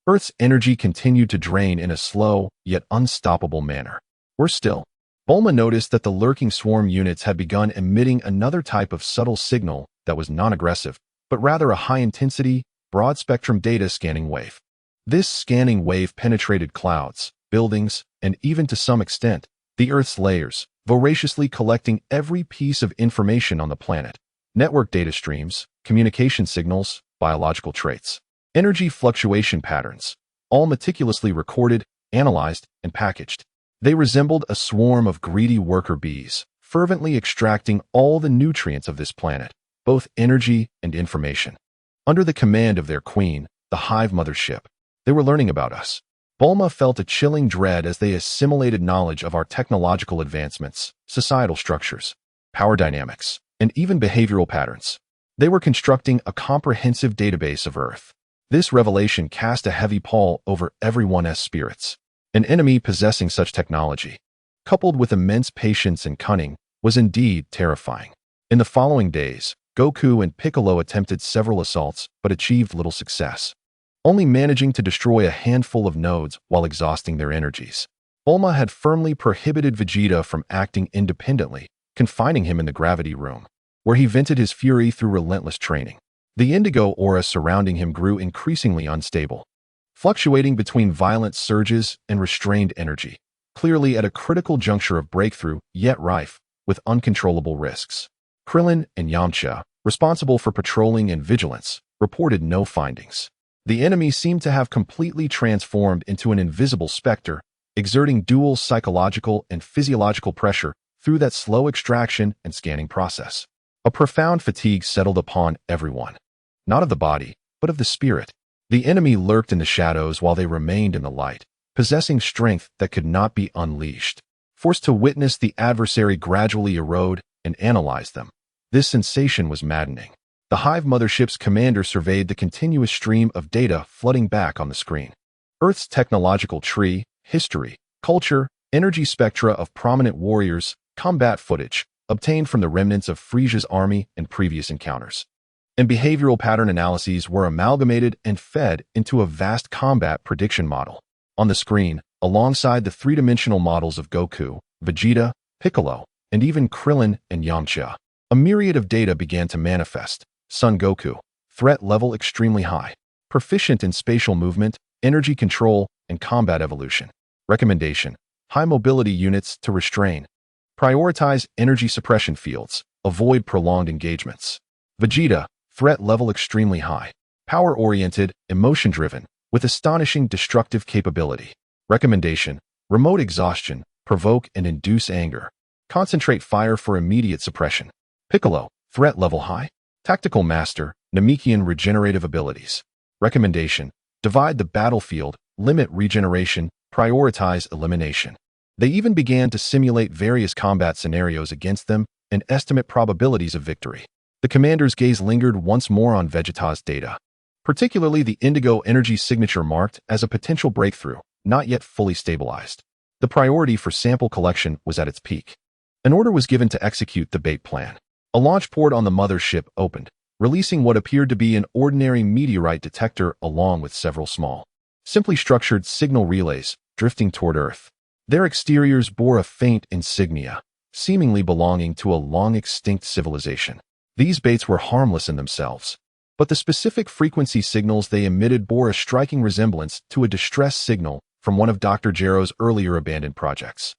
Speaker 1: Earth's energy continued to drain in a slow, yet unstoppable manner. Worse still, Bulma noticed that the lurking swarm units had begun emitting another type of subtle signal that was non-aggressive, but rather a high-intensity, broad-spectrum data scanning wave. This scanning wave penetrated clouds, buildings, and even to some extent, the Earth's layers, voraciously collecting every piece of information on the planet. Network data streams, communication signals, biological traits, energy fluctuation patterns, all meticulously recorded, analyzed, and packaged. They resembled a swarm of greedy worker bees, fervently extracting all the nutrients of this planet, both energy and information. Under the command of their queen, the Hive mothership, they were learning about us. Bulma felt a chilling dread as they assimilated knowledge of our technological advancements, societal structures, power dynamics, and even behavioral patterns. They were constructing a comprehensive database of Earth. This revelation cast a heavy pall over everyone's spirits. An enemy possessing such technology, coupled with immense patience and cunning, was indeed terrifying. In the following days, Goku and Piccolo attempted several assaults but achieved little success, only managing to destroy a handful of nodes while exhausting their energies. Bulma had firmly prohibited Vegeta from acting independently, confining him in the gravity room, where he vented his fury through relentless training. The indigo aura surrounding him grew increasingly unstable, fluctuating between violent surges and restrained energy, clearly at a critical juncture of breakthrough, yet rife with uncontrollable risks. Krillin and Yamcha, responsible for patrolling and vigilance, reported no findings. The enemy seemed to have completely transformed into an invisible specter, exerting dual psychological and physiological pressure through that slow extraction and scanning process. A profound fatigue settled upon everyone, not of the body, but of the spirit. The enemy lurked in the shadows while they remained in the light, possessing strength that could not be unleashed. Forced to witness the adversary gradually erode and analyze them, this sensation was maddening. The Hive mothership's commander surveyed the continuous stream of data flooding back on the screen. Earth's technological tree, history, culture, energy spectra of prominent warriors, combat footage, obtained from the remnants of Frisia's army and previous encounters, and behavioral pattern analyses were amalgamated and fed into a vast combat prediction model. On the screen, alongside the three-dimensional models of Goku, Vegeta, Piccolo, and even Krillin and Yamcha, a myriad of data began to manifest. Son Goku, threat level extremely high, proficient in spatial movement, energy control, and combat evolution. Recommendation: high mobility units to restrain. Prioritize energy suppression fields, avoid prolonged engagements. Vegeta, threat level extremely high, power-oriented, emotion-driven, with astonishing destructive capability. Recommendation: remote exhaustion, provoke and induce anger. Concentrate fire for immediate suppression. Piccolo, threat level high, tactical master, Namekian regenerative abilities. Recommendation: divide the battlefield, limit regeneration, prioritize elimination. They even began to simulate various combat scenarios against them and estimate probabilities of victory. The commander's gaze lingered once more on Vegeta's data, particularly the indigo energy signature marked as a potential breakthrough, not yet fully stabilized. The priority for sample collection was at its peak. An order was given to execute the bait plan. A launch port on the mothership opened, releasing what appeared to be an ordinary meteorite detector along with several small, simply structured signal relays drifting toward Earth. Their exteriors bore a faint insignia, seemingly belonging to a long-extinct civilization. These baits were harmless in themselves, but the specific frequency signals they emitted bore a striking resemblance to a distress signal from one of Dr. Gero's earlier abandoned projects.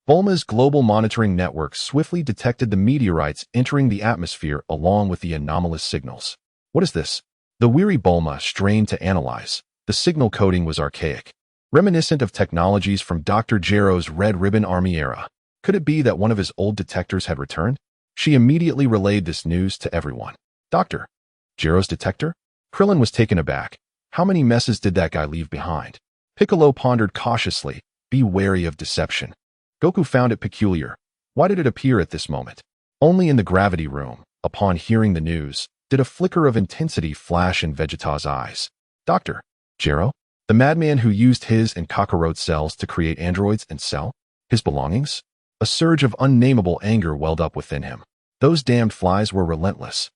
Speaker 1: Bulma's global monitoring network swiftly detected the meteorites entering the atmosphere along with the anomalous signals. What is this? The weary Bulma strained to analyze. The signal coding was archaic, reminiscent of technologies from Dr. Gero's Red Ribbon Army era. Could it be that one of his old detectors had returned? She immediately relayed this news to everyone. Dr. Gero's detector? Krillin was taken aback. How many messes did that guy leave behind? Piccolo pondered cautiously. Be wary of deception. Goku found it peculiar. Why did it appear at this moment? Only in the gravity room, upon hearing the news, did a flicker of intensity flash in Vegeta's eyes. Dr. Gero? The madman who used his and Kakarot's cells to create androids and sell his belongings? A surge of unnameable anger welled up within him. Those damned flies were relentless.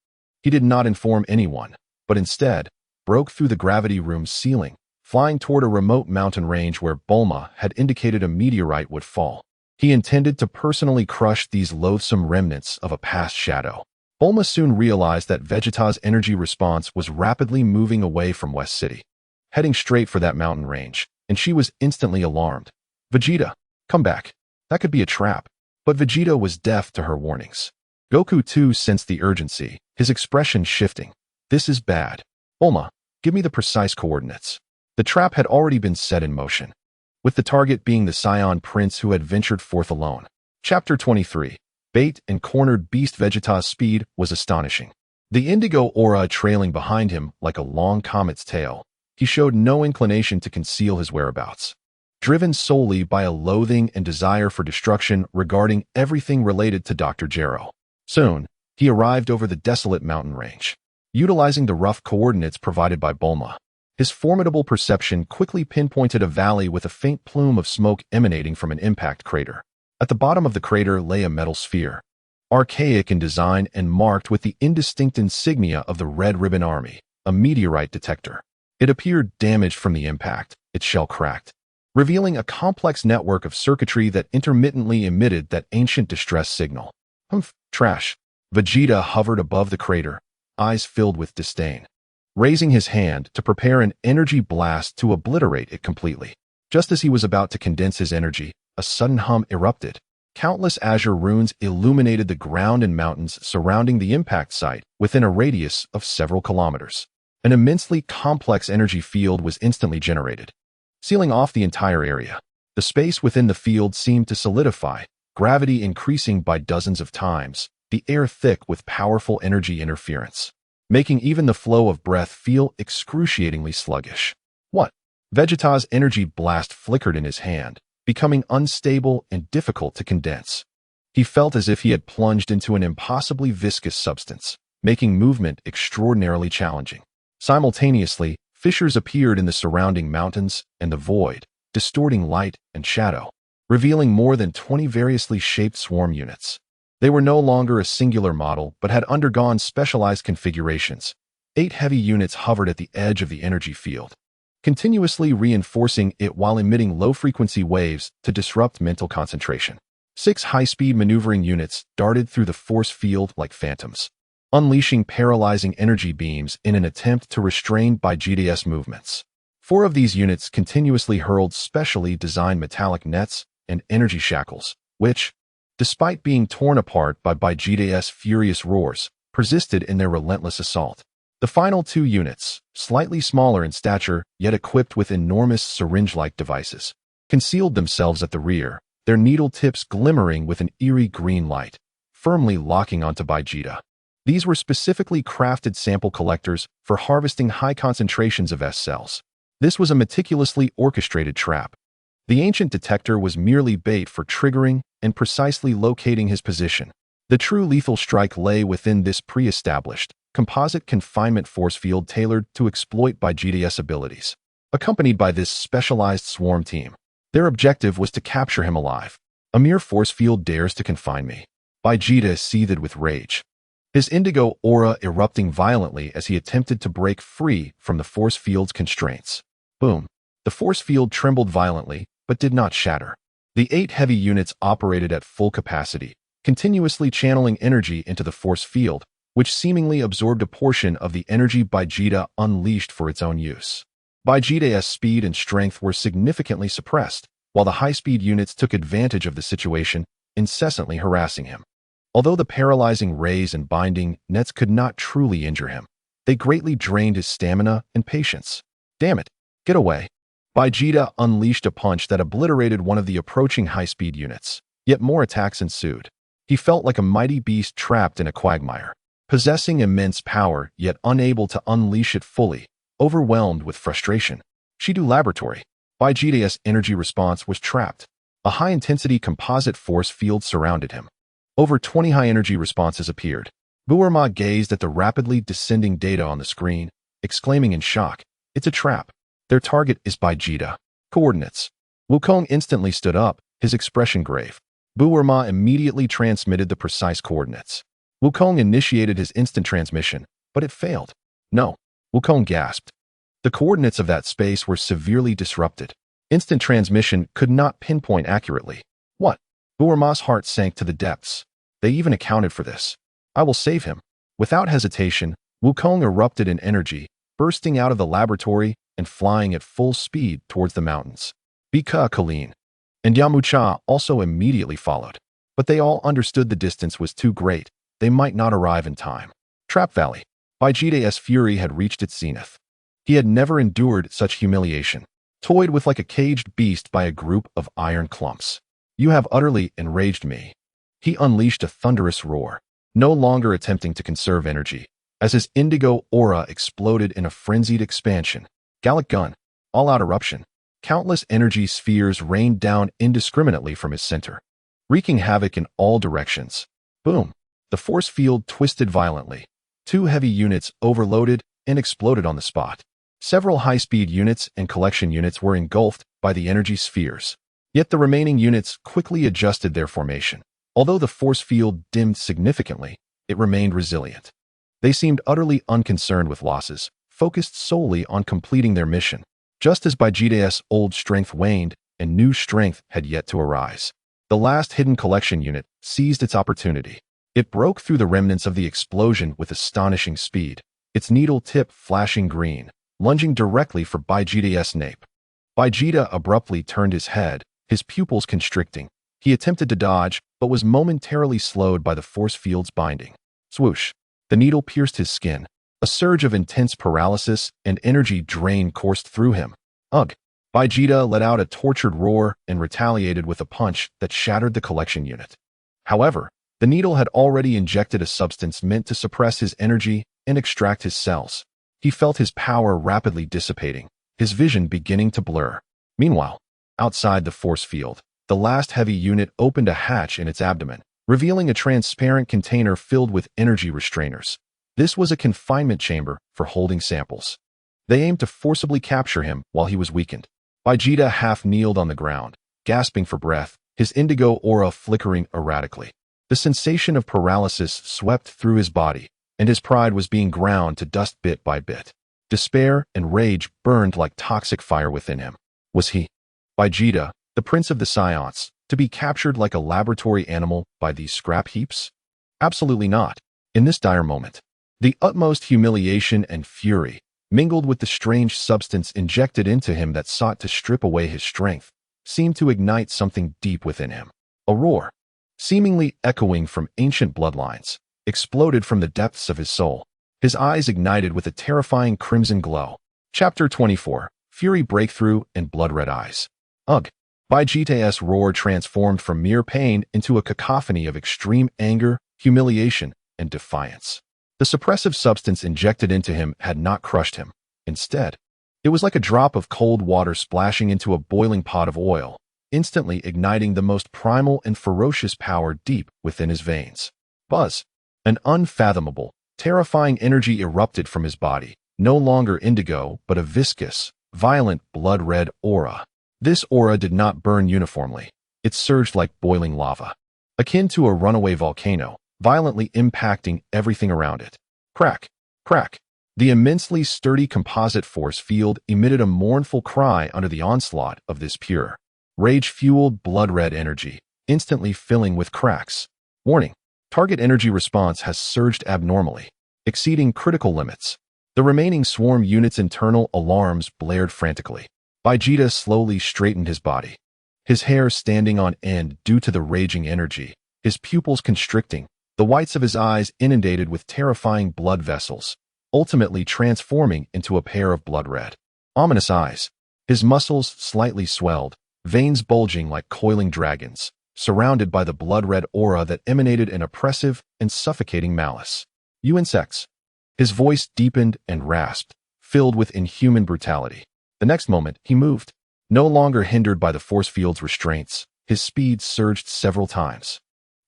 Speaker 1: He did not inform anyone, but instead broke through the gravity room's ceiling, flying toward a remote mountain range where Bulma had indicated a meteorite would fall. He intended to personally crush these loathsome remnants of a past shadow. Bulma soon realized that Vegeta's energy response was rapidly moving away from West City, heading straight for that mountain range, and she was instantly alarmed. Vegeta, come back. That could be a trap. But Vegeta was deaf to her warnings. Goku too sensed the urgency, his expression shifting. This is bad. Bulma, give me the precise coordinates. The trap had already been set in motion, with the target being the Scion Prince who had ventured forth alone. Chapter 23. Bait and cornered beast. Vegeta's speed was astonishing. The indigo aura trailing behind him like a long comet's tail, he showed no inclination to conceal his whereabouts. Driven solely by a loathing and desire for destruction regarding everything related to Dr. Gero. Soon, he arrived over the desolate mountain range. Utilizing the rough coordinates provided by Bulma, his formidable perception quickly pinpointed a valley with a faint plume of smoke emanating from an impact crater. At the bottom of the crater lay a metal sphere, archaic in design and marked with the indistinct insignia of the Red Ribbon Army, a meteorite detector. It appeared damaged from the impact, its shell cracked, revealing a complex network of circuitry that intermittently emitted that ancient distress signal. Humph, trash. Vegeta hovered above the crater, eyes filled with disdain, raising his hand to prepare an energy blast to obliterate it completely. Just as he was about to condense his energy, a sudden hum erupted. Countless azure runes illuminated the ground and mountains surrounding the impact site within a radius of several kilometers. An immensely complex energy field was instantly generated, sealing off the entire area. The space within the field seemed to solidify, gravity increasing by dozens of times, the air thick with powerful energy interference, making even the flow of breath feel excruciatingly sluggish. What? Vegeta's energy blast flickered in his hand, becoming unstable and difficult to condense. He felt as if he had plunged into an impossibly viscous substance, making movement extraordinarily challenging. Simultaneously, fissures appeared in the surrounding mountains and the void, distorting light and shadow, revealing more than 20 variously shaped swarm units. They were no longer a singular model, but had undergone specialized configurations. 8 heavy units hovered at the edge of the energy field, continuously reinforcing it while emitting low-frequency waves to disrupt mental concentration. 6 high-speed maneuvering units darted through the force field like phantoms, unleashing paralyzing energy beams in an attempt to restrain Vegeta's movements. 4 of these units continuously hurled specially designed metallic nets and energy shackles, which, despite being torn apart by Vegeta's furious roars, persisted in their relentless assault. The final 2 units, slightly smaller in stature yet equipped with enormous syringe-like devices, concealed themselves at the rear, their needle tips glimmering with an eerie green light, firmly locking onto Vegeta. These were specifically crafted sample collectors for harvesting high concentrations of S cells. This was a meticulously orchestrated trap. The ancient detector was merely bait for triggering and precisely locating his position. The true lethal strike lay within this pre-established, composite confinement force field tailored to exploit Vegeta's abilities. Accompanied by this specialized swarm team, their objective was to capture him alive. A mere force field dares to confine me. Vegeta seethed with rage, his indigo aura erupting violently as he attempted to break free from the force field's constraints. Boom! The force field trembled violently, but did not shatter. The 8 heavy units operated at full capacity, continuously channeling energy into the force field, which seemingly absorbed a portion of the energy Vegeta unleashed for its own use. Vegeta's speed and strength were significantly suppressed, while the high-speed units took advantage of the situation, incessantly harassing him. Although the paralyzing rays and binding nets could not truly injure him, they greatly drained his stamina and patience. Damn it! Get away! Vegeta unleashed a punch that obliterated one of the approaching high-speed units, yet more attacks ensued. He felt like a mighty beast trapped in a quagmire, possessing immense power yet unable to unleash it fully, overwhelmed with frustration. Shidu Laboratory. Vegeta's energy response was trapped. A high-intensity composite force field surrounded him. Over 20 high-energy responses appeared. Bulma gazed at the rapidly descending data on the screen, exclaiming in shock, "It's a trap. Their target is Vegeta. Coordinates." Wukong instantly stood up, his expression grave. Bulma immediately transmitted the precise coordinates. Wukong initiated his instant transmission, but it failed. "No," Wukong gasped. The coordinates of that space were severely disrupted. Instant transmission could not pinpoint accurately. What? Bulma's heart sank to the depths. They even accounted for this. "I will save him." Without hesitation, Wukong erupted in energy, bursting out of the laboratory and flying at full speed towards the mountains. Bika Colleen and Yamcha also immediately followed, but they all understood the distance was too great. They might not arrive in time. Trap Valley. Vegeta's fury had reached its zenith. He had never endured such humiliation, toyed with like a caged beast by a group of iron clumps. "You have utterly enraged me." He unleashed a thunderous roar, no longer attempting to conserve energy, as his indigo aura exploded in a frenzied expansion. Gallic gun, all-out eruption. Countless energy spheres rained down indiscriminately from his center, wreaking havoc in all directions. Boom! The force field twisted violently. 2 heavy units overloaded and exploded on the spot. Several high-speed units and collection units were engulfed by the energy spheres. Yet the remaining units quickly adjusted their formation. Although the force field dimmed significantly, it remained resilient. They seemed utterly unconcerned with losses, focused solely on completing their mission. Just as Vegeta's old strength waned and new strength had yet to arise, the last hidden collection unit seized its opportunity. It broke through the remnants of the explosion with astonishing speed, its needle tip flashing green, lunging directly for Vegeta's nape. Vegeta abruptly turned his head, his pupils constricting. He attempted to dodge, but was momentarily slowed by the force field's binding. Swoosh! The needle pierced his skin. A surge of intense paralysis and energy drain coursed through him. Ugh! Vegeta let out a tortured roar and retaliated with a punch that shattered the collection unit. However, The needle had already injected a substance meant to suppress his energy and extract his cells. He felt his power rapidly dissipating, his vision beginning to blur. Meanwhile, outside the force field, the last heavy unit opened a hatch in its abdomen, revealing a transparent container filled with energy restrainers. This was a confinement chamber for holding samples. They aimed to forcibly capture him while he was weakened. Vegeta half-kneeled on the ground, gasping for breath, his indigo aura flickering erratically. The sensation of paralysis swept through his body, and his pride was being ground to dust bit by bit. Despair and rage burned like toxic fire within him. Was he, Vegeta, the prince of the Scions, to be captured like a laboratory animal by these scrap heaps? Absolutely not. In this dire moment, the utmost humiliation and fury mingled with the strange substance injected into him that sought to strip away his strength, seemed to ignite something deep within him. A roar, seemingly echoing from ancient bloodlines, exploded from the depths of his soul. His eyes ignited with a terrifying crimson glow. Chapter 24, Fury Breakthrough and Blood-Red Eyes. Ugh! Vegeta's roar transformed from mere pain into a cacophony of extreme anger, humiliation, and defiance. The suppressive substance injected into him had not crushed him. Instead, it was like a drop of cold water splashing into a boiling pot of oil, instantly igniting the most primal and ferocious power deep within his veins. Buzz! An unfathomable, terrifying energy erupted from his body, no longer indigo but a viscous, violent blood-red aura. This aura did not burn uniformly. It surged like boiling lava, akin to a runaway volcano, violently impacting everything around it. Crack! Crack! The immensely sturdy composite force field emitted a mournful cry under the onslaught of this pure, rage-fueled blood-red energy, instantly filling with cracks. Warning! Target energy response has surged abnormally, exceeding critical limits. The remaining swarm unit's internal alarms blared frantically. Vegeta slowly straightened his body, his hair standing on end due to the raging energy, his pupils constricting, the whites of his eyes inundated with terrifying blood vessels, ultimately transforming into a pair of blood-red, ominous eyes. His muscles slightly swelled, veins bulging like coiling dragons, surrounded by the blood-red aura that emanated an oppressive and suffocating malice. You insects! His voice deepened and rasped, filled with inhuman brutality. The next moment, he moved. No longer hindered by the force field's restraints, his speed surged several times.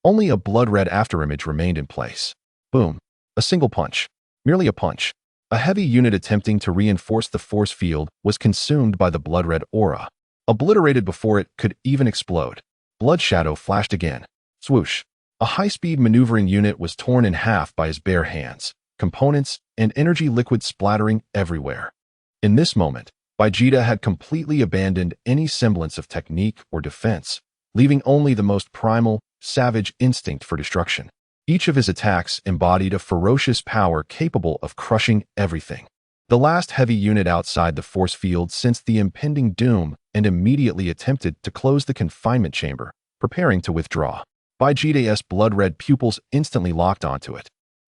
Speaker 1: Only a blood-red afterimage remained in place. Boom. A single punch. Merely a punch. A heavy unit attempting to reinforce the force field was consumed by the blood-red aura, obliterated before it could even explode. Blood shadow flashed again. Swoosh. A high-speed maneuvering unit was torn in half by his bare hands, components and energy liquid splattering everywhere. In this moment, Vegeta had completely abandoned any semblance of technique or defense, leaving only the most primal, savage instinct for destruction. Each of his attacks embodied a ferocious power capable of crushing everything. The last heavy unit outside the force field sensed the impending doom and immediately attempted to close the confinement chamber, preparing to withdraw. Vegeta's blood-red pupils instantly locked onto it.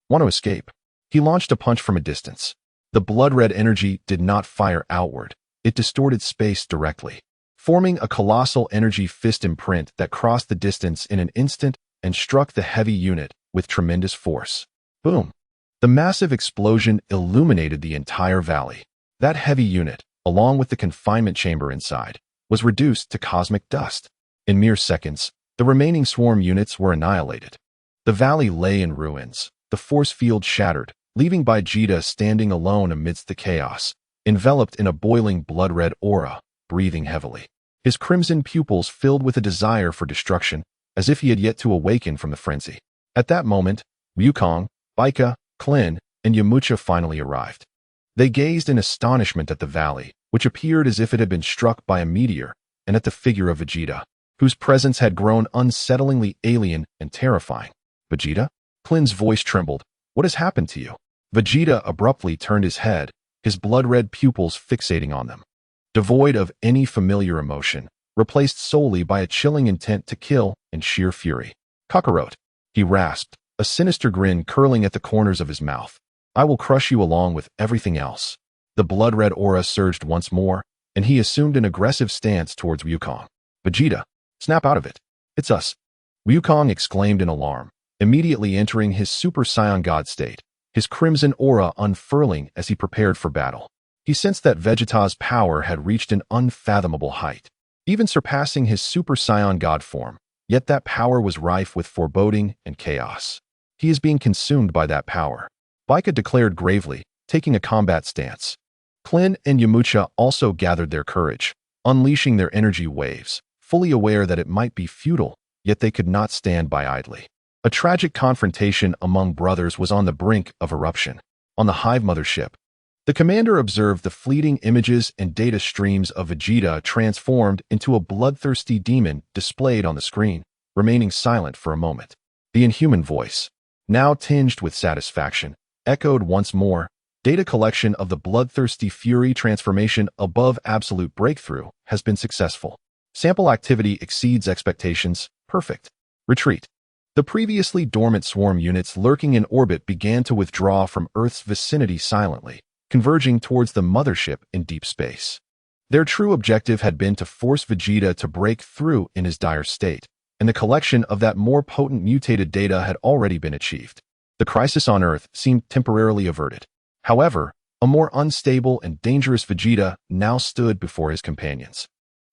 Speaker 1: Want to escape? He launched a punch from a distance. The blood-red energy did not fire outward. It distorted space directly, forming a colossal energy fist imprint that crossed the distance in an instant and struck the heavy unit with tremendous force. Boom! The massive explosion illuminated the entire valley. That heavy unit, along with the confinement chamber inside, was reduced to cosmic dust. In mere seconds, the remaining swarm units were annihilated. The valley lay in ruins, the force field shattered, leaving Vegeta standing alone amidst the chaos, enveloped in a boiling blood-red aura, breathing heavily. His crimson pupils filled with a desire for destruction, as if he had yet to awaken from the frenzy. At that moment, Wukong, Baika, Klin, and Yamcha finally arrived. They gazed in astonishment at the valley, which appeared as if it had been struck by a meteor, and at the figure of Vegeta, whose presence had grown unsettlingly alien and terrifying. Vegeta? Klin's voice trembled. What has happened to you? Vegeta abruptly turned his head, his blood-red pupils fixating on them. Devoid of any familiar emotion, replaced solely by a chilling intent to kill and sheer fury. Kakarot, he rasped, a sinister grin curling at the corners of his mouth. I will crush you along with everything else. The blood-red aura surged once more, and he assumed an aggressive stance towards Wukong. Vegeta, snap out of it. It's us. Wukong exclaimed in alarm, immediately entering his Super Saiyan God state, his crimson aura unfurling as he prepared for battle. He sensed that Vegeta's power had reached an unfathomable height, even surpassing his Super Saiyan God form, yet that power was rife with foreboding and chaos. He is being consumed by that power, Baika declared gravely, taking a combat stance. Klin and Yamcha also gathered their courage, unleashing their energy waves, fully aware that it might be futile, yet they could not stand by idly. A tragic confrontation among brothers was on the brink of eruption. On the Hive mothership, the commander observed the fleeting images and data streams of Vegeta transformed into a bloodthirsty demon displayed on the screen, remaining silent for a moment. The inhuman voice, now tinged with satisfaction, echoed once more. Data collection of the bloodthirsty fury transformation above absolute breakthrough has been successful. Sample activity exceeds expectations. Perfect. Retreat. The previously dormant swarm units lurking in orbit began to withdraw from Earth's vicinity silently, converging towards the mothership in deep space. Their true objective had been to force Vegeta to break through in his dire state, and the collection of that more potent mutated data had already been achieved. The crisis on Earth seemed temporarily averted. However, a more unstable and dangerous Vegeta now stood before his companions,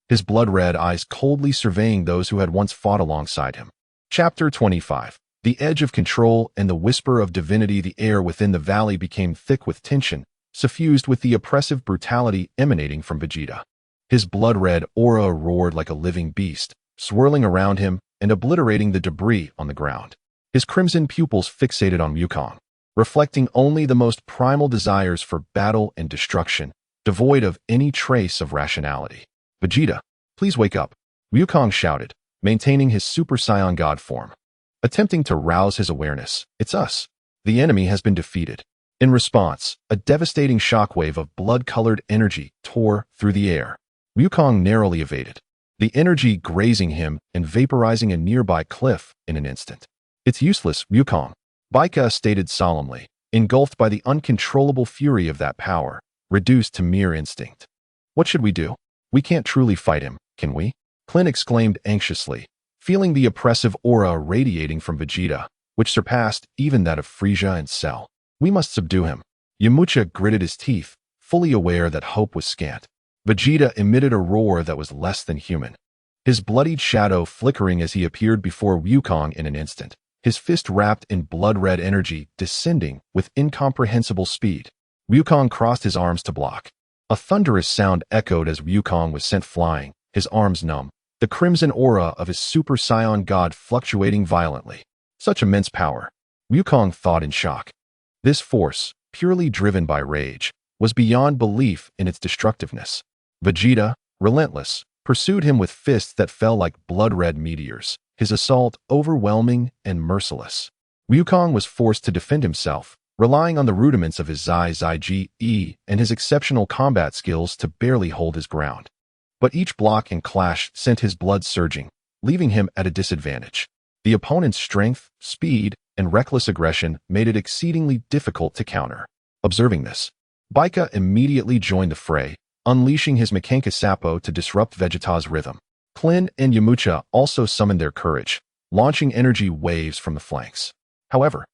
Speaker 1: his blood-red eyes coldly surveying those who had once fought alongside him. Chapter 25. The edge of control and the whisper of divinity. The air within the valley became thick with tension, suffused with the oppressive brutality emanating from Vegeta. His blood-red aura roared like a living beast, swirling around him and obliterating the debris on the ground. His crimson pupils fixated on Wukong, reflecting only the most primal desires for battle and destruction, devoid of any trace of rationality. Vegeta, please wake up, Wukong shouted, maintaining his Super Saiyan God form. Attempting to rouse his awareness, it's us. The enemy has been defeated. In response, a devastating shockwave of blood-colored energy tore through the air. Wukong narrowly evaded, the energy grazing him and vaporizing a nearby cliff in an instant. It's useless, Wukong, Baika stated solemnly, engulfed by the uncontrollable fury of that power, reduced to mere instinct. What should we do? We can't truly fight him, can we? Klin exclaimed anxiously, feeling the oppressive aura radiating from Vegeta, which surpassed even that of Frieza and Cell. We must subdue him. Yamcha gritted his teeth, fully aware that hope was scant. Vegeta emitted a roar that was less than human, his bloodied shadow flickering as he appeared before Wukong in an instant, his fist wrapped in blood-red energy descending with incomprehensible speed. Wukong crossed his arms to block. A thunderous sound echoed as Wukong was sent flying, his arms numb, the crimson aura of his Super Saiyan God fluctuating violently. Such immense power. Wukong thought in shock. This force, purely driven by rage, was beyond belief in its destructiveness. Vegeta, relentless, pursued him with fists that fell like blood-red meteors, his assault overwhelming and merciless. Wukong was forced to defend himself, relying on the rudiments of his Zai Ge and his exceptional combat skills to barely hold his ground. But each block and clash sent his blood surging, leaving him at a disadvantage. The opponent's strength, speed, and reckless aggression made it exceedingly difficult to counter. Observing this, Baika immediately joined the fray, unleashing his Mekanka Sappo to disrupt Vegeta's rhythm. Klin and Yamcha also summoned their courage, launching energy waves from the flanks. However,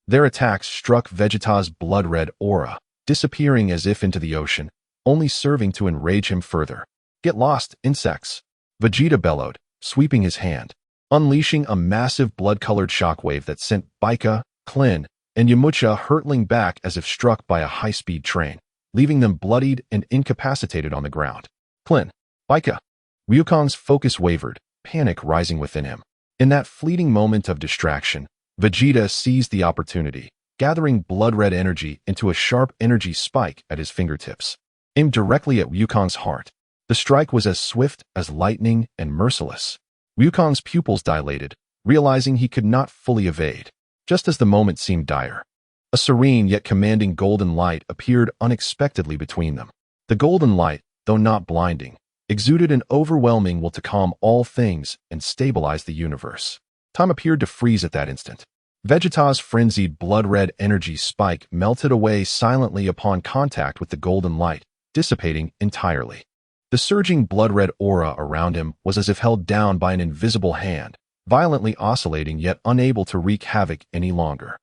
Speaker 1: their attacks struck Vegeta's blood-red aura, disappearing as if into the ocean, only serving to enrage him further. Get lost, insects! Vegeta bellowed, sweeping his hand, unleashing a massive blood-colored shockwave that sent Baika, Klin, and Yamcha hurtling back as if struck by a high-speed train, leaving them bloodied and incapacitated on the ground. Klin, Baika! Wukong's focus wavered, panic rising within him. In that fleeting moment of distraction, Vegeta seized the opportunity, gathering blood-red energy into a sharp energy spike at his fingertips, aimed directly at Wukong's heart. The strike was as swift as lightning and merciless. Wukong's pupils dilated, realizing he could not fully evade. Just as the moment seemed dire, a serene yet commanding golden light appeared unexpectedly between them. The golden light, though not blinding, exuded an overwhelming will to calm all things and stabilize the universe. Time appeared to freeze at that instant. Vegeta's frenzied blood-red energy spike melted away silently upon contact with the golden light, dissipating entirely. The surging blood-red aura around him was as if held down by an invisible hand, violently oscillating yet unable to wreak havoc any longer.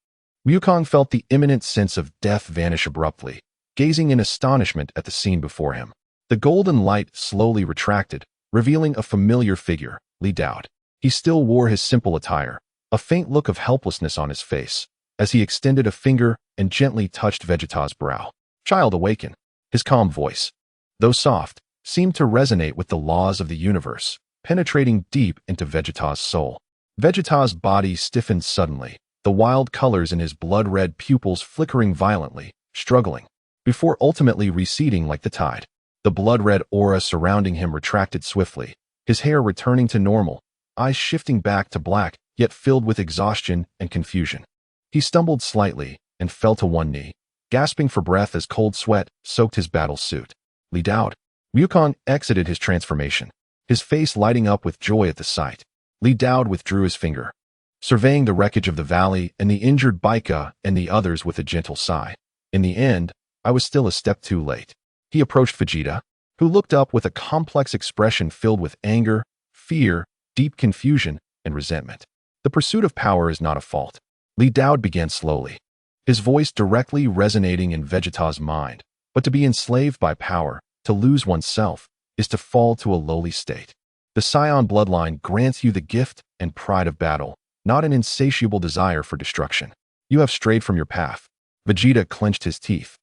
Speaker 1: Wukong felt the imminent sense of death vanish abruptly, gazing in astonishment at the scene before him. The golden light slowly retracted, revealing a familiar figure, Li Dao. He still wore his simple attire, a faint look of helplessness on his face, as he extended a finger and gently touched Vegeta's brow. "Child, awaken." His calm voice, though soft, seemed to resonate with the laws of the universe, penetrating deep into Vegeta's soul. Vegeta's body stiffened suddenly, the wild colors in his blood-red pupils flickering violently, struggling, before ultimately receding like the tide. The blood-red aura surrounding him retracted swiftly, his hair returning to normal, eyes shifting back to black, yet filled with exhaustion and confusion. He stumbled slightly and fell to one knee, gasping for breath as cold sweat soaked his battle suit. Li Dao. Wukong exited his transformation, his face lighting up with joy at the sight. Li Dao withdrew his finger, surveying the wreckage of the valley and the injured Baika and the others with a gentle sigh. In the end, I was still a step too late. He approached Vegeta, who looked up with a complex expression filled with anger, fear, deep confusion, and resentment. The pursuit of power is not a fault. Li Dao began slowly, his voice directly resonating in Vegeta's mind. But to be enslaved by power, to lose oneself, is to fall to a lowly state. The Scion bloodline grants you the gift and pride of battle, not an insatiable desire for destruction. You have strayed from your path. Vegeta clenched his teeth,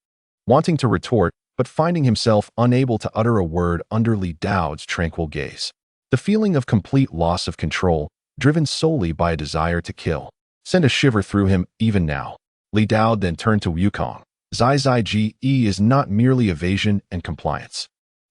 Speaker 1: wanting to retort, but finding himself unable to utter a word under Li Dao's tranquil gaze. The feeling of complete loss of control, driven solely by a desire to kill, sent a shiver through him even now. Li Dao then turned to Wukong. Zai Zai Ge is not merely evasion and compliance.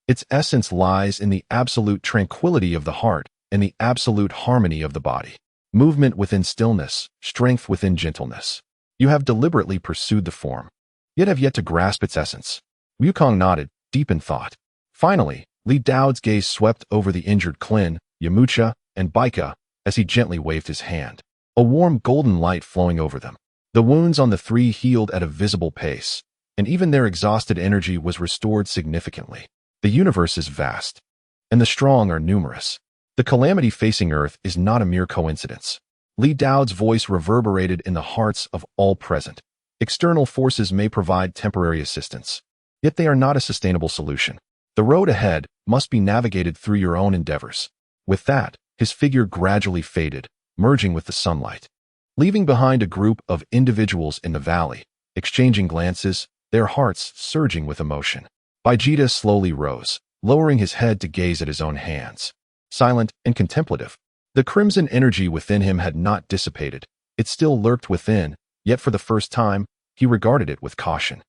Speaker 1: Its essence lies in the absolute tranquility of the heart and the absolute harmony of the body. Movement within stillness, strength within gentleness. You have deliberately pursued the form, yet have yet to grasp its essence. Wukong nodded, deep in thought. Finally, Li Dao's gaze swept over the injured Klin, Yamcha, and Baika as he gently waved his hand, a warm golden light flowing over them. The wounds on the three healed at a visible pace, and even their exhausted energy was restored significantly. The universe is vast, and the strong are numerous. The calamity facing Earth is not a mere coincidence. Li Dao's voice reverberated in the hearts of all present. External forces may provide temporary assistance, yet they are not a sustainable solution. The road ahead must be navigated through your own endeavors. With that, his figure gradually faded, merging with the sunlight, leaving behind a group of individuals in the valley, exchanging glances, their hearts surging with emotion. Vegeta slowly rose, lowering his head to gaze at his own hands. Silent and contemplative, the crimson energy within him had not dissipated. It still lurked within, yet for the first time, he regarded it with caution.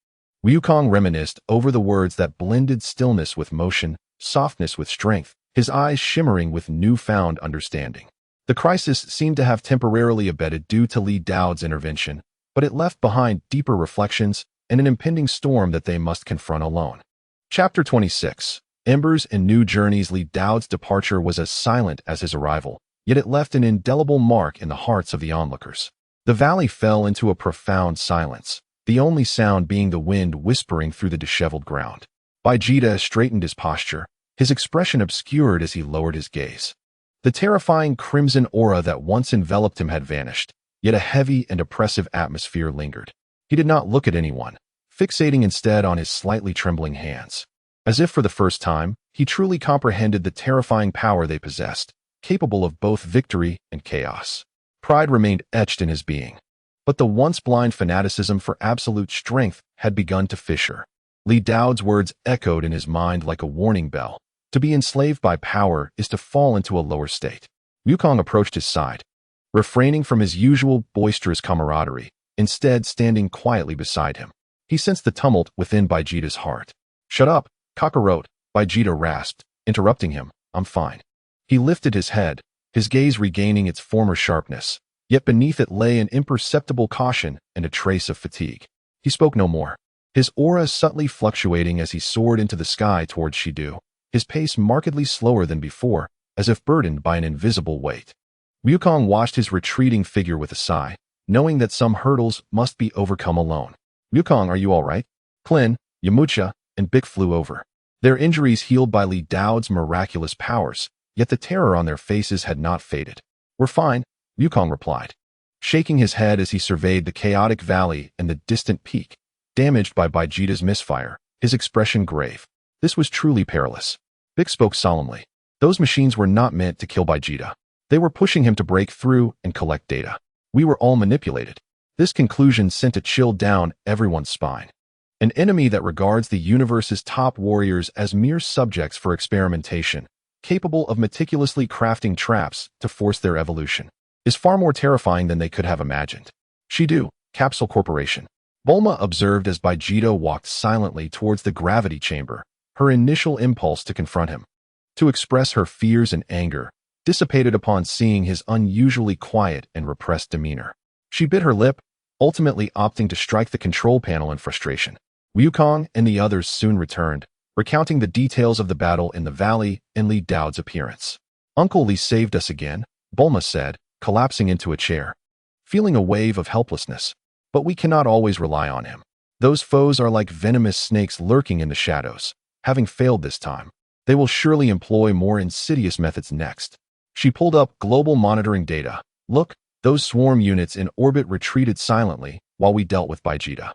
Speaker 1: Wukong reminisced over the words that blended stillness with motion, softness with strength, his eyes shimmering with newfound understanding. The crisis seemed to have temporarily abated due to Li Dao's intervention, but it left behind deeper reflections and an impending storm that they must confront alone. Chapter 26. Embers and New Journeys. Li Dao's departure was as silent as his arrival, yet it left an indelible mark in the hearts of the onlookers. The valley fell into a profound silence, the only sound being the wind whispering through the disheveled ground. Vegeta straightened his posture, his expression obscured as he lowered his gaze. The terrifying crimson aura that once enveloped him had vanished, yet a heavy and oppressive atmosphere lingered. He did not look at anyone, fixating instead on his slightly trembling hands. As if for the first time, he truly comprehended the terrifying power they possessed, capable of both victory and chaos. Pride remained etched in his being, but the once blind fanaticism for absolute strength had begun to fissure. Li Dao's words echoed in his mind like a warning bell. To be enslaved by power is to fall into a lower state. Wukong approached his side, refraining from his usual boisterous camaraderie, instead standing quietly beside him. He sensed the tumult within Vegeta's heart. "Shut up, Kakarot," Vegeta rasped, interrupting him. "I'm fine." He lifted his head, his gaze regaining its former sharpness, yet beneath it lay an imperceptible caution and a trace of fatigue. He spoke no more, his aura subtly fluctuating as he soared into the sky towards Shidu, his pace markedly slower than before, as if burdened by an invisible weight. Wukong watched his retreating figure with a sigh, knowing that some hurdles must be overcome alone. "Wukong, are you all right?" Klin, Yamcha, and Bik flew over, their injuries healed by Li Dao's miraculous powers, yet the terror on their faces had not faded. We're fine, Wukong replied, shaking his head as he surveyed the chaotic valley and the distant peak. Damaged by Vegeta's misfire, his expression grave. This was truly perilous. Vic spoke solemnly. Those machines were not meant to kill Vegeta. They were pushing him to break through and collect data. We were all manipulated. This conclusion sent a chill down everyone's spine. An enemy that regards the universe's top warriors as mere subjects for experimentation, capable of meticulously crafting traps to force their evolution, is far more terrifying than they could have imagined. Shidu, Capsule Corporation. Bulma observed as Vegeta walked silently towards the gravity chamber, her initial impulse to confront him, to express her fears and anger, dissipated upon seeing his unusually quiet and repressed demeanor. She bit her lip, ultimately opting to strike the control panel in frustration. Wukong and the others soon returned, recounting the details of the battle in the valley and Li Dao's appearance. Uncle Li saved us again, Bulma said, collapsing into a chair, feeling a wave of helplessness. But we cannot always rely on him. Those foes are like venomous snakes lurking in the shadows. Having failed this time, they will surely employ more insidious methods next. She pulled up global monitoring data. Look, those swarm units in orbit retreated silently while we dealt with Vegeta.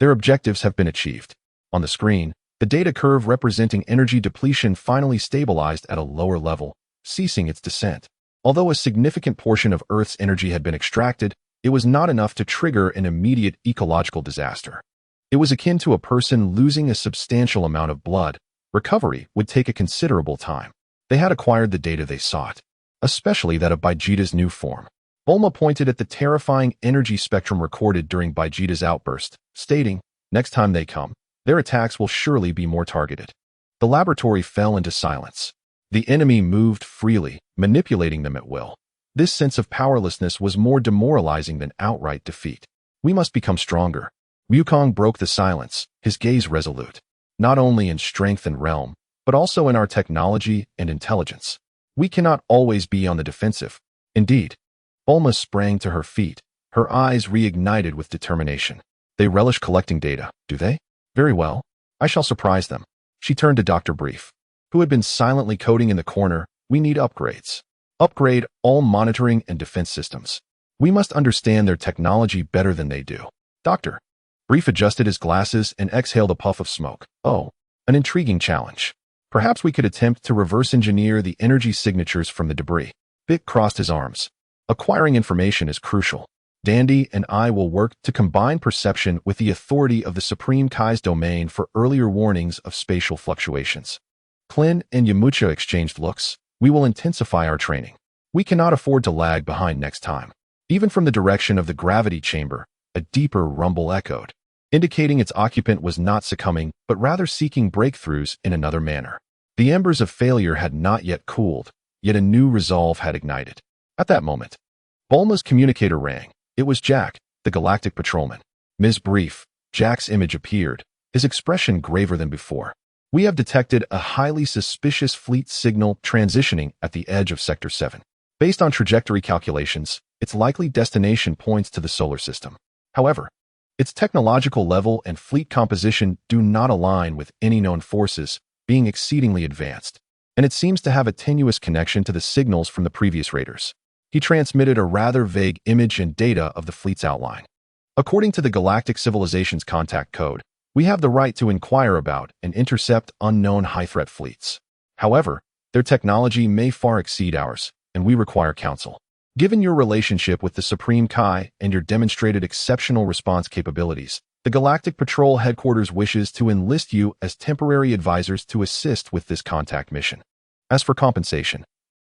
Speaker 1: Their objectives have been achieved. On the screen, the data curve representing energy depletion finally stabilized at a lower level, ceasing its descent. Although a significant portion of Earth's energy had been extracted, it was not enough to trigger an immediate ecological disaster. It was akin to a person losing a substantial amount of blood. Recovery would take a considerable time. They had acquired the data they sought, especially that of Vegeta's new form. Bulma pointed at the terrifying energy spectrum recorded during Vegeta's outburst, stating, "Next time they come, their attacks will surely be more targeted." The laboratory fell into silence. The enemy moved freely, manipulating them at will. This sense of powerlessness was more demoralizing than outright defeat. We must become stronger. Wukong broke the silence, his gaze resolute. Not only in strength and realm, but also in our technology and intelligence. We cannot always be on the defensive. Indeed. Bulma sprang to her feet, her eyes reignited with determination. They relish collecting data, do they? Very well. I shall surprise them. She turned to Dr. Brief, who had been silently coding in the corner. We need upgrades. Upgrade all monitoring and defense systems. We must understand their technology better than they do. Doctor. Brief adjusted his glasses and exhaled a puff of smoke. Oh, an intriguing challenge. Perhaps we could attempt to reverse engineer the energy signatures from the debris. Vic crossed his arms. Acquiring information is crucial. Dandy and I will work to combine perception with the authority of the Supreme Kai's domain for earlier warnings of spatial fluctuations. Klin and Yamcha exchanged looks. We will intensify our training. We cannot afford to lag behind next time. Even from the direction of the gravity chamber, a deeper rumble echoed, indicating its occupant was not succumbing, but rather seeking breakthroughs in another manner. The embers of failure had not yet cooled, yet a new resolve had ignited. At that moment, Bulma's communicator rang. It was Jack, the galactic patrolman. Ms. Brief, Jack's image appeared, his expression graver than before. We have detected a highly suspicious fleet signal transitioning at the edge of Sector 7. Based on trajectory calculations, its likely destination points to the solar system. However, its technological level and fleet composition do not align with any known forces, being exceedingly advanced, and it seems to have a tenuous connection to the signals from the previous raiders. He transmitted a rather vague image and data of the fleet's outline. According to the Galactic Civilization's contact code, we have the right to inquire about and intercept unknown high-threat fleets. However, their technology may far exceed ours, and we require counsel. Given your relationship with the Supreme Kai and your demonstrated exceptional response capabilities, the Galactic Patrol Headquarters wishes to enlist you as temporary advisors to assist with this contact mission. As for compensation,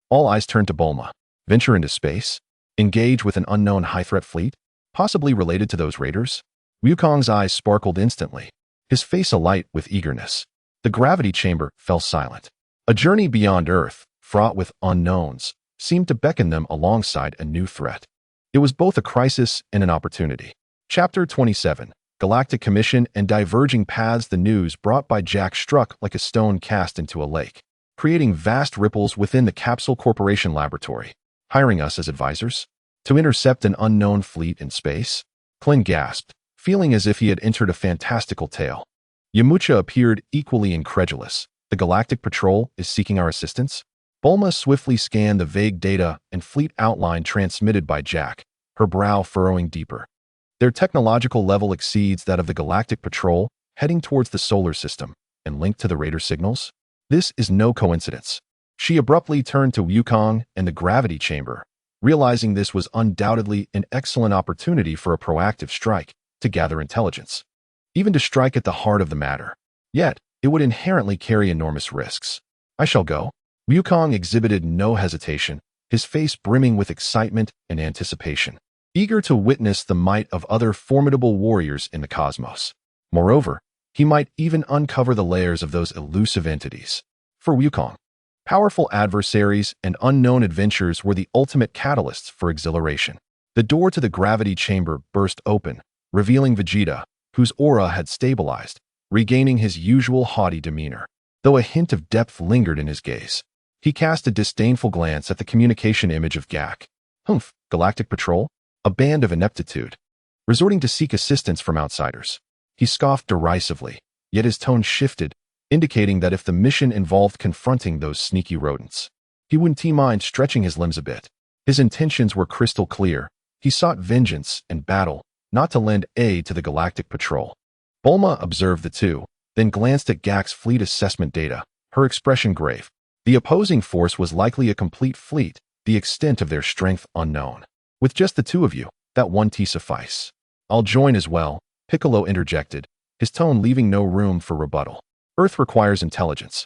Speaker 1: all eyes turn to Bulma. Venture into space? Engage with an unknown high-threat fleet? Possibly related to those raiders? Wukong's eyes sparkled instantly, his face alight with eagerness. The gravity chamber fell silent. A journey beyond Earth, fraught with unknowns, seemed to beckon them alongside a new threat. It was both a crisis and an opportunity. Chapter 27, Galactic Commission and Diverging Paths. The news brought by Jack struck like a stone cast into a lake, creating vast ripples within the Capsule Corporation laboratory. Hiring us as advisors? To intercept an unknown fleet in space? Klin gasped, feeling as if he had entered a fantastical tale. Yamcha appeared equally incredulous. The Galactic Patrol is seeking our assistance? Bulma swiftly scanned the vague data and fleet outline transmitted by Jack, her brow furrowing deeper. Their technological level exceeds that of the Galactic Patrol, heading towards the solar system, and linked to the Raider signals? This is no coincidence. She abruptly turned to Wukong and the gravity chamber, realizing this was undoubtedly an excellent opportunity for a proactive strike to gather intelligence, even to strike at the heart of the matter. Yet, it would inherently carry enormous risks. I shall go. Wukong exhibited no hesitation, his face brimming with excitement and anticipation, eager to witness the might of other formidable warriors in the cosmos. Moreover, he might even uncover the layers of those elusive entities. For Wukong, powerful adversaries and unknown adventures were the ultimate catalysts for exhilaration. The door to the gravity chamber burst open, revealing Vegeta, whose aura had stabilized, regaining his usual haughty demeanor. Though a hint of depth lingered in his gaze, he cast a disdainful glance at the communication image of Gak. Humph, Galactic Patrol? A band of ineptitude, resorting to seek assistance from outsiders. He scoffed derisively, yet his tone shifted, indicating that if the mission involved confronting those sneaky rodents, he wouldn't mind stretching his limbs a bit. His intentions were crystal clear. He sought vengeance and battle, not to lend aid to the Galactic Patrol. Bulma observed the two, then glanced at Gak's fleet assessment data, her expression grave. The opposing force was likely a complete fleet, the extent of their strength unknown. With just the two of you, that one T suffice. I'll join as well, Piccolo interjected, his tone leaving no room for rebuttal. Earth requires intelligence.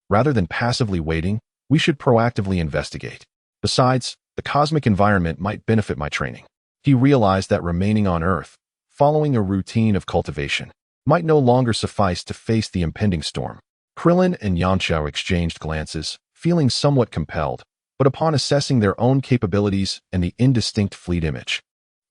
Speaker 1: Rather than passively waiting, we should proactively investigate. Besides, the cosmic environment might benefit my training. He realized that remaining on Earth, following a routine of cultivation, might no longer suffice to face the impending storm. Krillin and Yamcha exchanged glances, feeling somewhat compelled, but upon assessing their own capabilities and the indistinct fleet image,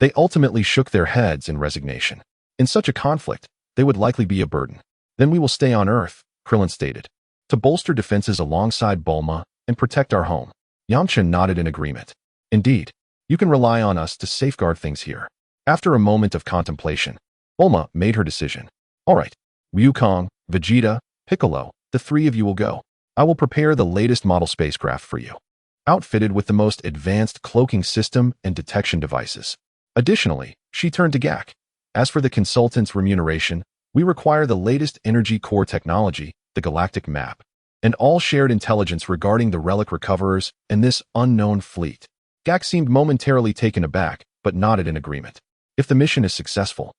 Speaker 1: they ultimately shook their heads in resignation. In such a conflict, they would likely be a burden. Then we will stay on Earth, Krillin stated, to bolster defenses alongside Bulma and protect our home. Yamcha nodded in agreement. Indeed, you can rely on us to safeguard things here. After a moment of contemplation, Bulma made her decision. All right, Wukong, Vegeta, Piccolo, the three of you will go. I will prepare the latest model spacecraft for you, outfitted with the most advanced cloaking system and detection devices. Additionally, she turned to Gak. As for the consultant's remuneration, we require the latest energy core technology, the galactic map, and all shared intelligence regarding the relic recoverers and this unknown fleet. Gak seemed momentarily taken aback, but nodded in agreement. If the mission is successful,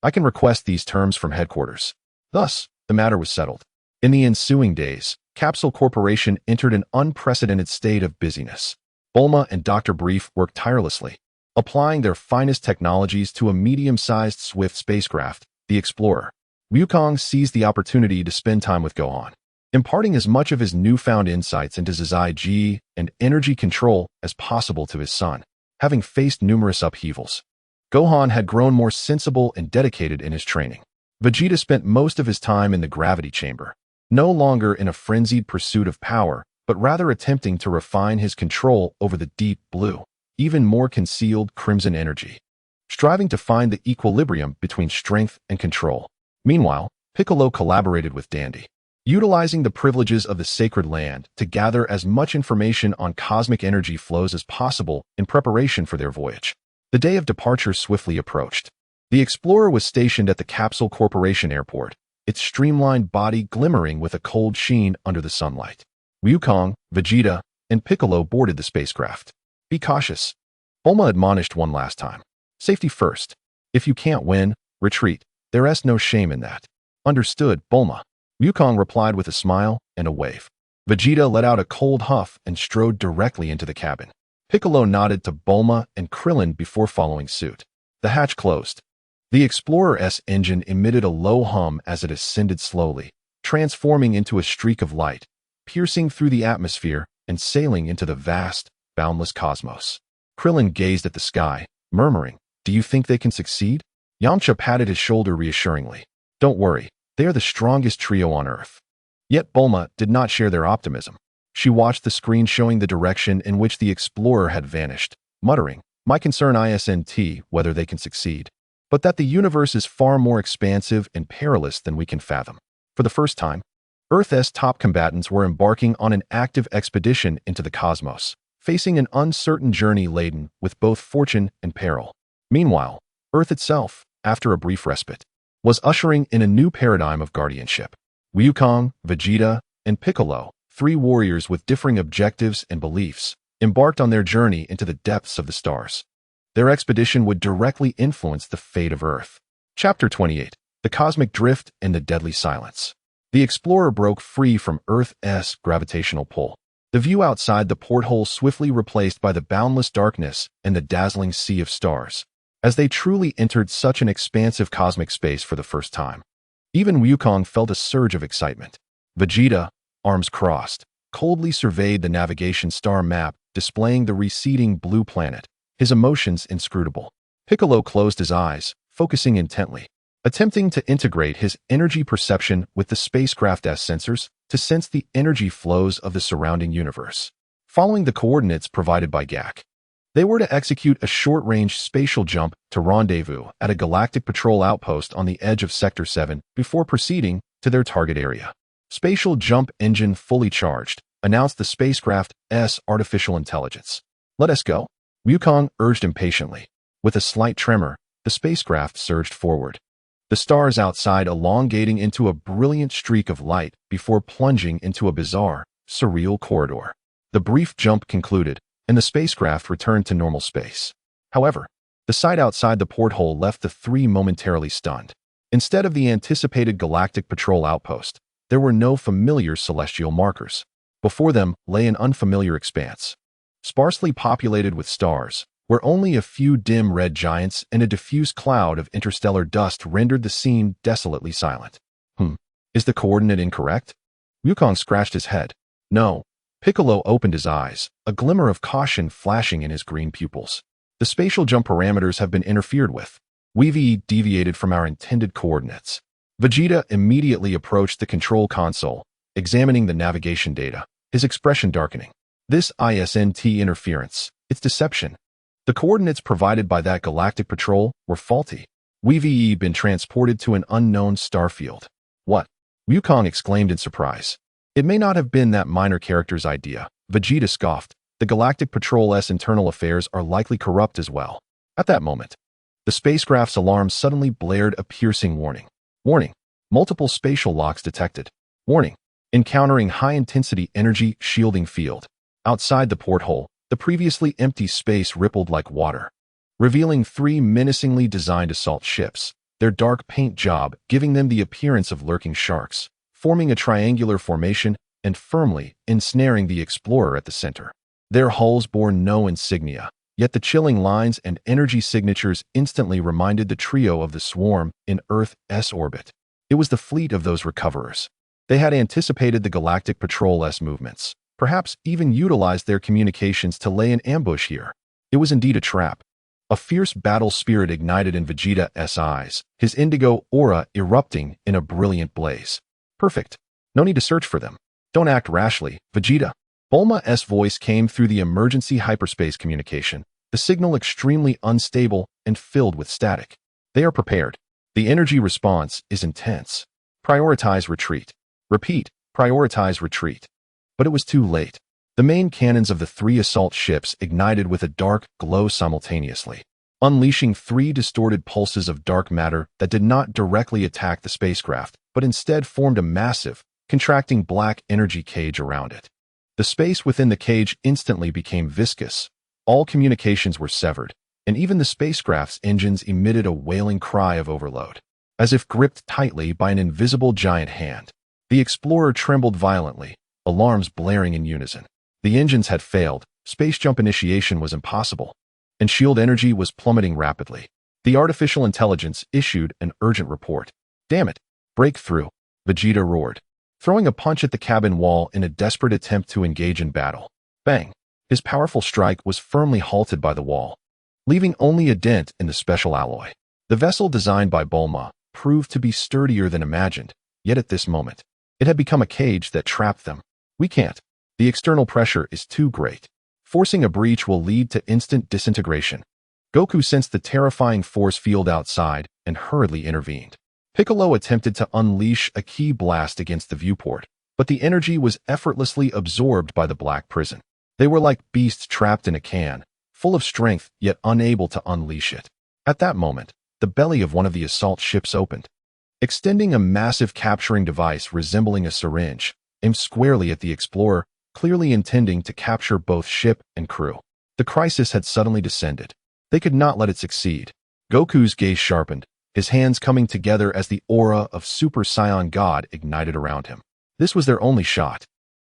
Speaker 1: I can request these terms from headquarters. Thus, the matter was settled. In the ensuing days, Capsule Corporation entered an unprecedented state of busyness. Bulma and Dr. Brief worked tirelessly, applying their finest technologies to a medium-sized swift spacecraft, the Explorer. Wukong seized the opportunity to spend time with Gohan, imparting as much of his newfound insights into Zizai Ji and energy control as possible to his son. Having faced numerous upheavals, Gohan had grown more sensible and dedicated in his training. Vegeta spent most of his time in the gravity chamber, no longer in a frenzied pursuit of power, but rather attempting to refine his control over the deep blue, even more concealed crimson energy, striving to find the equilibrium between strength and control. Meanwhile, Piccolo collaborated with Dandy, utilizing the privileges of the sacred land to gather as much information on cosmic energy flows as possible in preparation for their voyage. The day of departure swiftly approached. The Explorer was stationed at the Capsule Corporation airport, its streamlined body glimmering with a cold sheen under the sunlight. Wukong, Vegeta, and Piccolo boarded the spacecraft. Be cautious, Bulma admonished one last time. Safety first. If you can't win, retreat. There's no shame in that. Understood, Bulma. Wukong replied with a smile and a wave. Vegeta let out a cold huff and strode directly into the cabin. Piccolo nodded to Bulma and Krillin before following suit. The hatch closed. The Explorer's engine emitted a low hum as it ascended slowly, transforming into a streak of light, piercing through the atmosphere and sailing into the vast, boundless cosmos. Krillin gazed at the sky, murmuring, "Do you think they can succeed?" Yamcha patted his shoulder reassuringly. "Don't worry, they are the strongest trio on Earth." Yet Bulma did not share their optimism. She watched the screen showing the direction in which the Explorer had vanished, muttering, "My concern isn't whether they can succeed, but that the universe is far more expansive and perilous than we can fathom." For the first time, Earth's top combatants were embarking on an active expedition into the cosmos, facing an uncertain journey laden with both fortune and peril. Meanwhile, Earth itself, after a brief respite, was ushering in a new paradigm of guardianship. Wukong, Vegeta, and Piccolo, three warriors with differing objectives and beliefs, embarked on their journey into the depths of the stars. Their expedition would directly influence the fate of Earth. Chapter 28. The Cosmic Drift and the Deadly Silence. The explorer broke free from Earth's gravitational pull. The view outside the porthole swiftly replaced by the boundless darkness and the dazzling sea of stars, as they truly entered such an expansive cosmic space for the first time. Even Wukong felt a surge of excitement. Vegeta, arms crossed, coldly surveyed the navigation star map displaying the receding blue planet, his emotions inscrutable. Piccolo closed his eyes, focusing intently, attempting to integrate his energy perception with the spacecraft's sensors to sense the energy flows of the surrounding universe. Following the coordinates provided by Gak, they were to execute a short-range spatial jump to rendezvous at a galactic patrol outpost on the edge of Sector 7 before proceeding to their target area. Spatial jump engine fully charged, announced the spacecraft's artificial intelligence. Let us go, Wukong urged impatiently. With a slight tremor, the spacecraft surged forward, the stars outside elongating into a brilliant streak of light before plunging into a bizarre, surreal corridor. The brief jump concluded, and the spacecraft returned to normal space. However, the sight outside the porthole left the three momentarily stunned. Instead of the anticipated galactic patrol outpost, there were no familiar celestial markers. Before them lay an unfamiliar expanse, sparsely populated with stars, where only a few dim red giants and a diffuse cloud of interstellar dust rendered the scene desolately silent. Is the coordinate incorrect? Wukong scratched his head. No. Piccolo opened his eyes, a glimmer of caution flashing in his green pupils. The spatial jump parameters have been interfered with. We've deviated from our intended coordinates. Vegeta immediately approached the control console, examining the navigation data, his expression darkening. This isn't interference, it's deception. The coordinates provided by that galactic patrol were faulty. We've been transported to an unknown star field. What? Wukong exclaimed in surprise. It may not have been that minor character's idea, Vegeta scoffed. The galactic patrol's internal affairs are likely corrupt as well. At that moment, the spacecraft's alarm suddenly blared a piercing warning. Warning. Multiple spatial locks detected. Warning. Encountering high-intensity energy shielding field. Outside the porthole, the previously empty space rippled like water, revealing three menacingly designed assault ships, their dark paint job giving them the appearance of lurking sharks, forming a triangular formation and firmly ensnaring the explorer at the center. Their hulls bore no insignia, yet the chilling lines and energy signatures instantly reminded the trio of the swarm in Earth's orbit. It was the fleet of those recoverers. They had anticipated the galactic patrol's movements, perhaps even utilized their communications to lay an ambush here. It was indeed a trap. A fierce battle spirit ignited in Vegeta's eyes, his indigo aura erupting in a brilliant blaze. Perfect. No need to search for them. Don't act rashly, Vegeta. Bulma's voice came through the emergency hyperspace communication, the signal extremely unstable and filled with static. They are prepared. The energy response is intense. Prioritize retreat. Repeat, prioritize retreat. But it was too late. The main cannons of the three assault ships ignited with a dark glow simultaneously, unleashing three distorted pulses of dark matter that did not directly attack the spacecraft, but instead formed a massive, contracting black energy cage around it. The space within the cage instantly became viscous. All communications were severed, and even the spacecraft's engines emitted a wailing cry of overload. As if gripped tightly by an invisible giant hand, the explorer trembled violently, alarms blaring in unison. The engines had failed, space jump initiation was impossible, and shield energy was plummeting rapidly. The artificial intelligence issued an urgent report. Damn it! Break through, Vegeta roared, throwing a punch at the cabin wall in a desperate attempt to engage in battle. Bang! His powerful strike was firmly halted by the wall, leaving only a dent in the special alloy. The vessel designed by Bulma proved to be sturdier than imagined, yet at this moment, it had become a cage that trapped them. We can't. The external pressure is too great. Forcing a breach will lead to instant disintegration. Goku sensed the terrifying force field outside and hurriedly intervened. Piccolo attempted to unleash a key blast against the viewport, but the energy was effortlessly absorbed by the black prison. They were like beasts trapped in a can, full of strength yet unable to unleash it. At that moment, the belly of one of the assault ships opened, extending a massive capturing device resembling a syringe, aimed squarely at the explorer, clearly intending to capture both ship and crew. The crisis had suddenly descended. They could not let it succeed. Goku's gaze sharpened, his hands coming together as the aura of Super Saiyan God ignited around him. This was their only shot.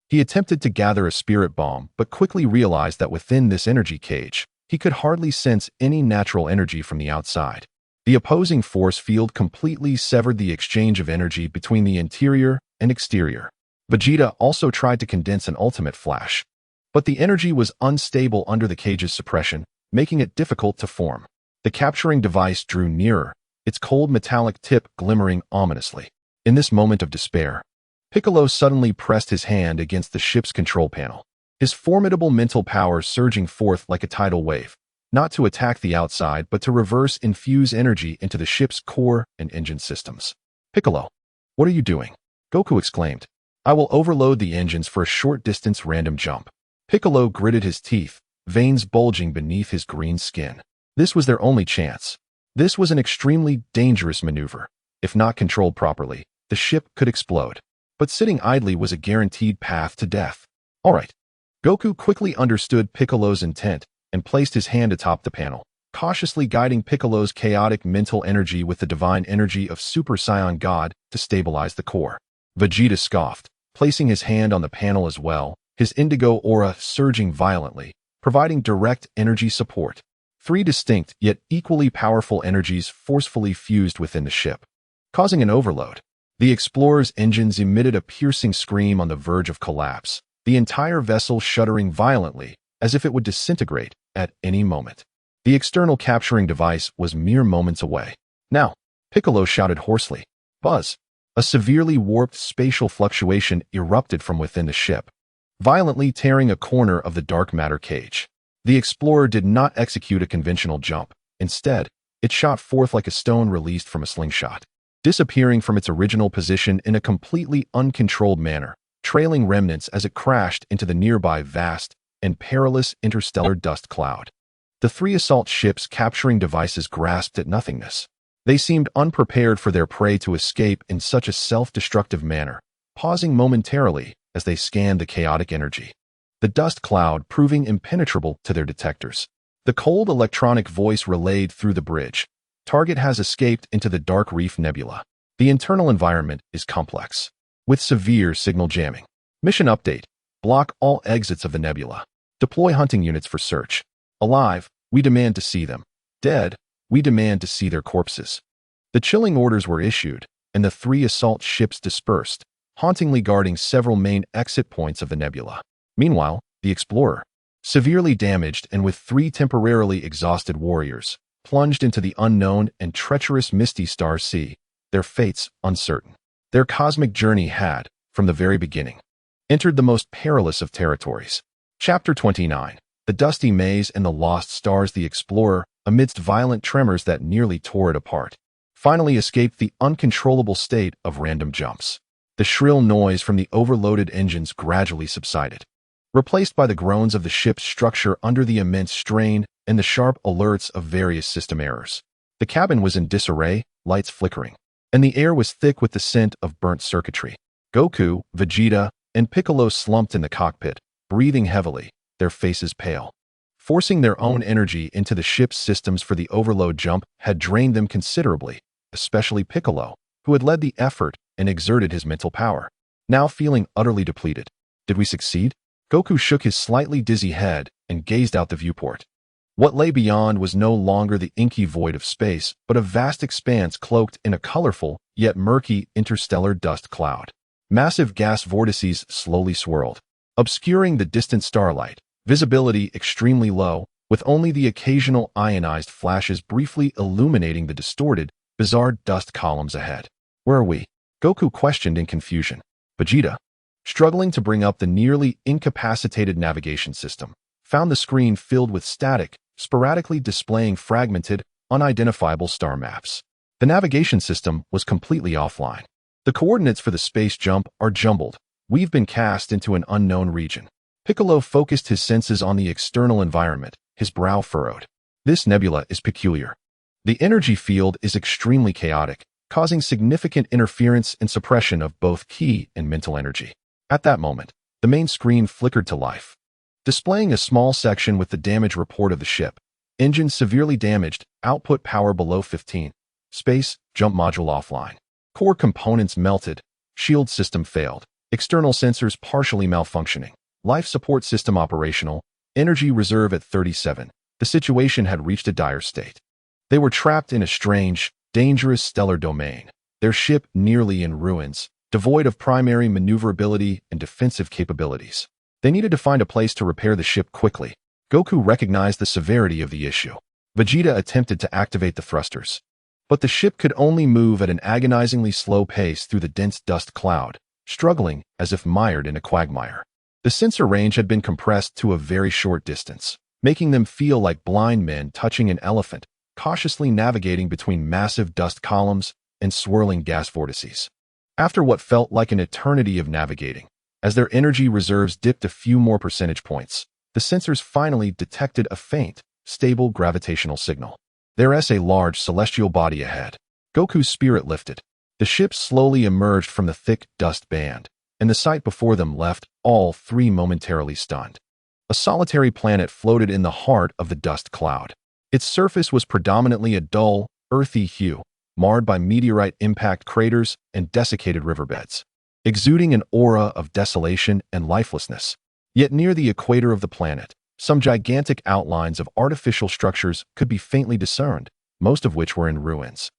Speaker 1: He attempted to gather a spirit bomb, but quickly realized that within this energy cage, he could hardly sense any natural energy from the outside. The opposing force field completely severed the exchange of energy between the interior and exterior. Vegeta also tried to condense an ultimate flash, but the energy was unstable under the cage's suppression, making it difficult to form. The capturing device drew nearer, its cold metallic tip glimmering ominously. In this moment of despair, Piccolo suddenly pressed his hand against the ship's control panel, his formidable mental power surging forth like a tidal wave, not to attack the outside but to reverse infuse energy into the ship's core and engine systems. "Piccolo, what are you doing?" Goku exclaimed. "I will overload the engines for a short-distance random jump." Piccolo gritted his teeth, veins bulging beneath his green skin. This was their only chance. This was an extremely dangerous maneuver. If not controlled properly, the ship could explode. But sitting idly was a guaranteed path to death. All right. Goku quickly understood Piccolo's intent and placed his hand atop the panel, cautiously guiding Piccolo's chaotic mental energy with the divine energy of Super Saiyan God to stabilize the core. Vegeta scoffed, placing his hand on the panel as well, his indigo aura surging violently, providing direct energy support. 3 distinct yet equally powerful energies forcefully fused within the ship, causing an overload. The explorer's engines emitted a piercing scream on the verge of collapse, the entire vessel shuddering violently, as if it would disintegrate at any moment. The external capturing device was mere moments away. "Now," Piccolo shouted hoarsely. Buzz! A severely warped spatial fluctuation erupted from within the ship, violently tearing a corner of the dark matter cage. The explorer did not execute a conventional jump. Instead, it shot forth like a stone released from a slingshot, disappearing from its original position in a completely uncontrolled manner, trailing remnants as it crashed into the nearby vast and perilous interstellar dust cloud. The 3 assault ships' capturing devices grasped at nothingness. They seemed unprepared for their prey to escape in such a self-destructive manner, pausing momentarily as they scanned the chaotic energy. The dust cloud proving impenetrable to their detectors. The cold electronic voice relayed through the bridge. "Target has escaped into the Dark Reef Nebula. The internal environment is complex, with severe signal jamming. Mission update: block all exits of the nebula. Deploy hunting units for search. Alive, we demand to see them. Dead, we demand to see their corpses." The chilling orders were issued, and the 3 assault ships dispersed, hauntingly guarding several main exit points of the nebula. Meanwhile, the explorer, severely damaged and with 3 temporarily exhausted warriors, plunged into the unknown and treacherous Misty Star Sea, their fates uncertain. Their cosmic journey had, from the very beginning, entered the most perilous of territories. Chapter 29. The Dusty Maze and the Lost Stars. The explorer, amidst violent tremors that nearly tore it apart, finally escaped the uncontrollable state of random jumps. The shrill noise from the overloaded engines gradually subsided, replaced by the groans of the ship's structure under the immense strain and the sharp alerts of various system errors. The cabin was in disarray, lights flickering, and the air was thick with the scent of burnt circuitry. Goku, Vegeta, and Piccolo slumped in the cockpit, breathing heavily, their faces pale. Forcing their own energy into the ship's systems for the overload jump had drained them considerably, especially Piccolo, who had led the effort and exerted his mental power, now feeling utterly depleted. Did we succeed? Goku shook his slightly dizzy head and gazed out the viewport. What lay beyond was no longer the inky void of space, but a vast expanse cloaked in a colorful, yet murky, interstellar dust cloud. Massive gas vortices slowly swirled, obscuring the distant starlight, visibility extremely low, with only the occasional ionized flashes briefly illuminating the distorted, bizarre dust columns ahead. "Where are we?" Goku questioned in confusion. Vegeta, struggling to bring up the nearly incapacitated navigation system, found the screen filled with static, sporadically displaying fragmented, unidentifiable star maps. The navigation system was completely offline. The coordinates for the space jump are jumbled, We've been cast into an unknown region. Piccolo focused his senses on the external environment, his brow furrowed. This nebula is peculiar. The energy field is extremely chaotic, causing significant interference and suppression of both ki and mental energy. At that moment, the main screen flickered to life, displaying a small section with the damage report of the ship. Engine severely damaged, output power below 15. Space, jump module offline. Core components melted, shield system failed. External sensors partially malfunctioning. Life support system operational, energy reserve at 37. The situation had reached a dire state. They were trapped in a strange, dangerous stellar domain, their ship nearly in ruins, devoid of primary maneuverability and defensive capabilities. They needed to find a place to repair the ship quickly. Goku recognized the severity of the issue. Vegeta attempted to activate the thrusters, but the ship could only move at an agonizingly slow pace through the dense dust cloud, struggling as if mired in a quagmire. The sensor range had been compressed to a very short distance, making them feel like blind men touching an elephant, cautiously navigating between massive dust columns and swirling gas vortices. After what felt like an eternity of navigating, as their energy reserves dipped a few more percentage points, the sensors finally detected a faint, stable gravitational signal. There's a large celestial body ahead. Goku's spirit lifted. The ship slowly emerged from the thick dust band, and the sight before them left all three momentarily stunned. A solitary planet floated in the heart of the dust cloud. Its surface was predominantly a dull, earthy hue, marred by meteorite impact craters and desiccated riverbeds, exuding an aura of desolation and lifelessness. Yet near the equator of the planet, some gigantic outlines of artificial structures could be faintly discerned, most of which were in ruins,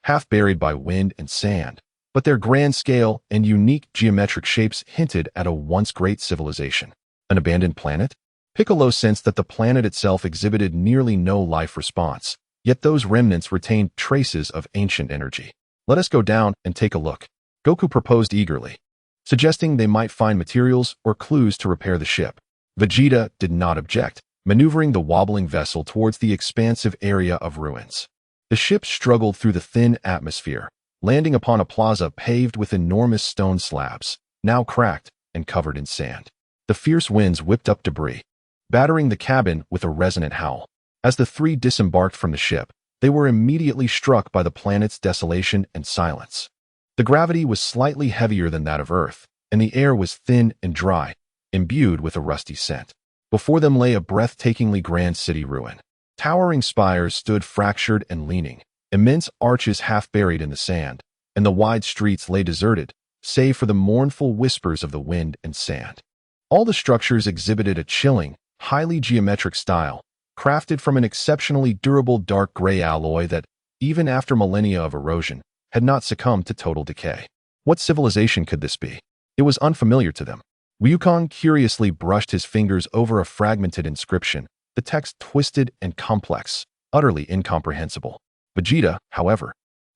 Speaker 1: half buried by wind and sand, but their grand scale and unique geometric shapes hinted at a once great civilization. An abandoned planet? Piccolo sensed that the planet itself exhibited nearly no life response, yet those remnants retained traces of ancient energy. Let us go down and take a look, Goku proposed eagerly, suggesting they might find materials or clues to repair the ship. Vegeta did not object, maneuvering the wobbling vessel towards the expansive area of ruins. The ship struggled through the thin atmosphere, landing upon a plaza paved with enormous stone slabs, now cracked and covered in sand. The fierce winds whipped up debris, battering the cabin with a resonant howl. As the three disembarked from the ship, they were immediately struck by the planet's desolation and silence. The gravity was slightly heavier than that of Earth, and the air was thin and dry, imbued with a rusty scent. Before them lay a breathtakingly grand city ruin. Towering spires stood fractured and leaning, immense arches half buried in the sand, and the wide streets lay deserted, save for the mournful whispers of the wind and sand. All the structures exhibited a chilling, highly geometric style, crafted from an exceptionally durable dark gray alloy that, even after millennia of erosion, had not succumbed to total decay. What civilization could this be? It was unfamiliar to them. Ryukon curiously brushed his fingers over a fragmented inscription, the text twisted and complex, utterly incomprehensible. Vegeta, however,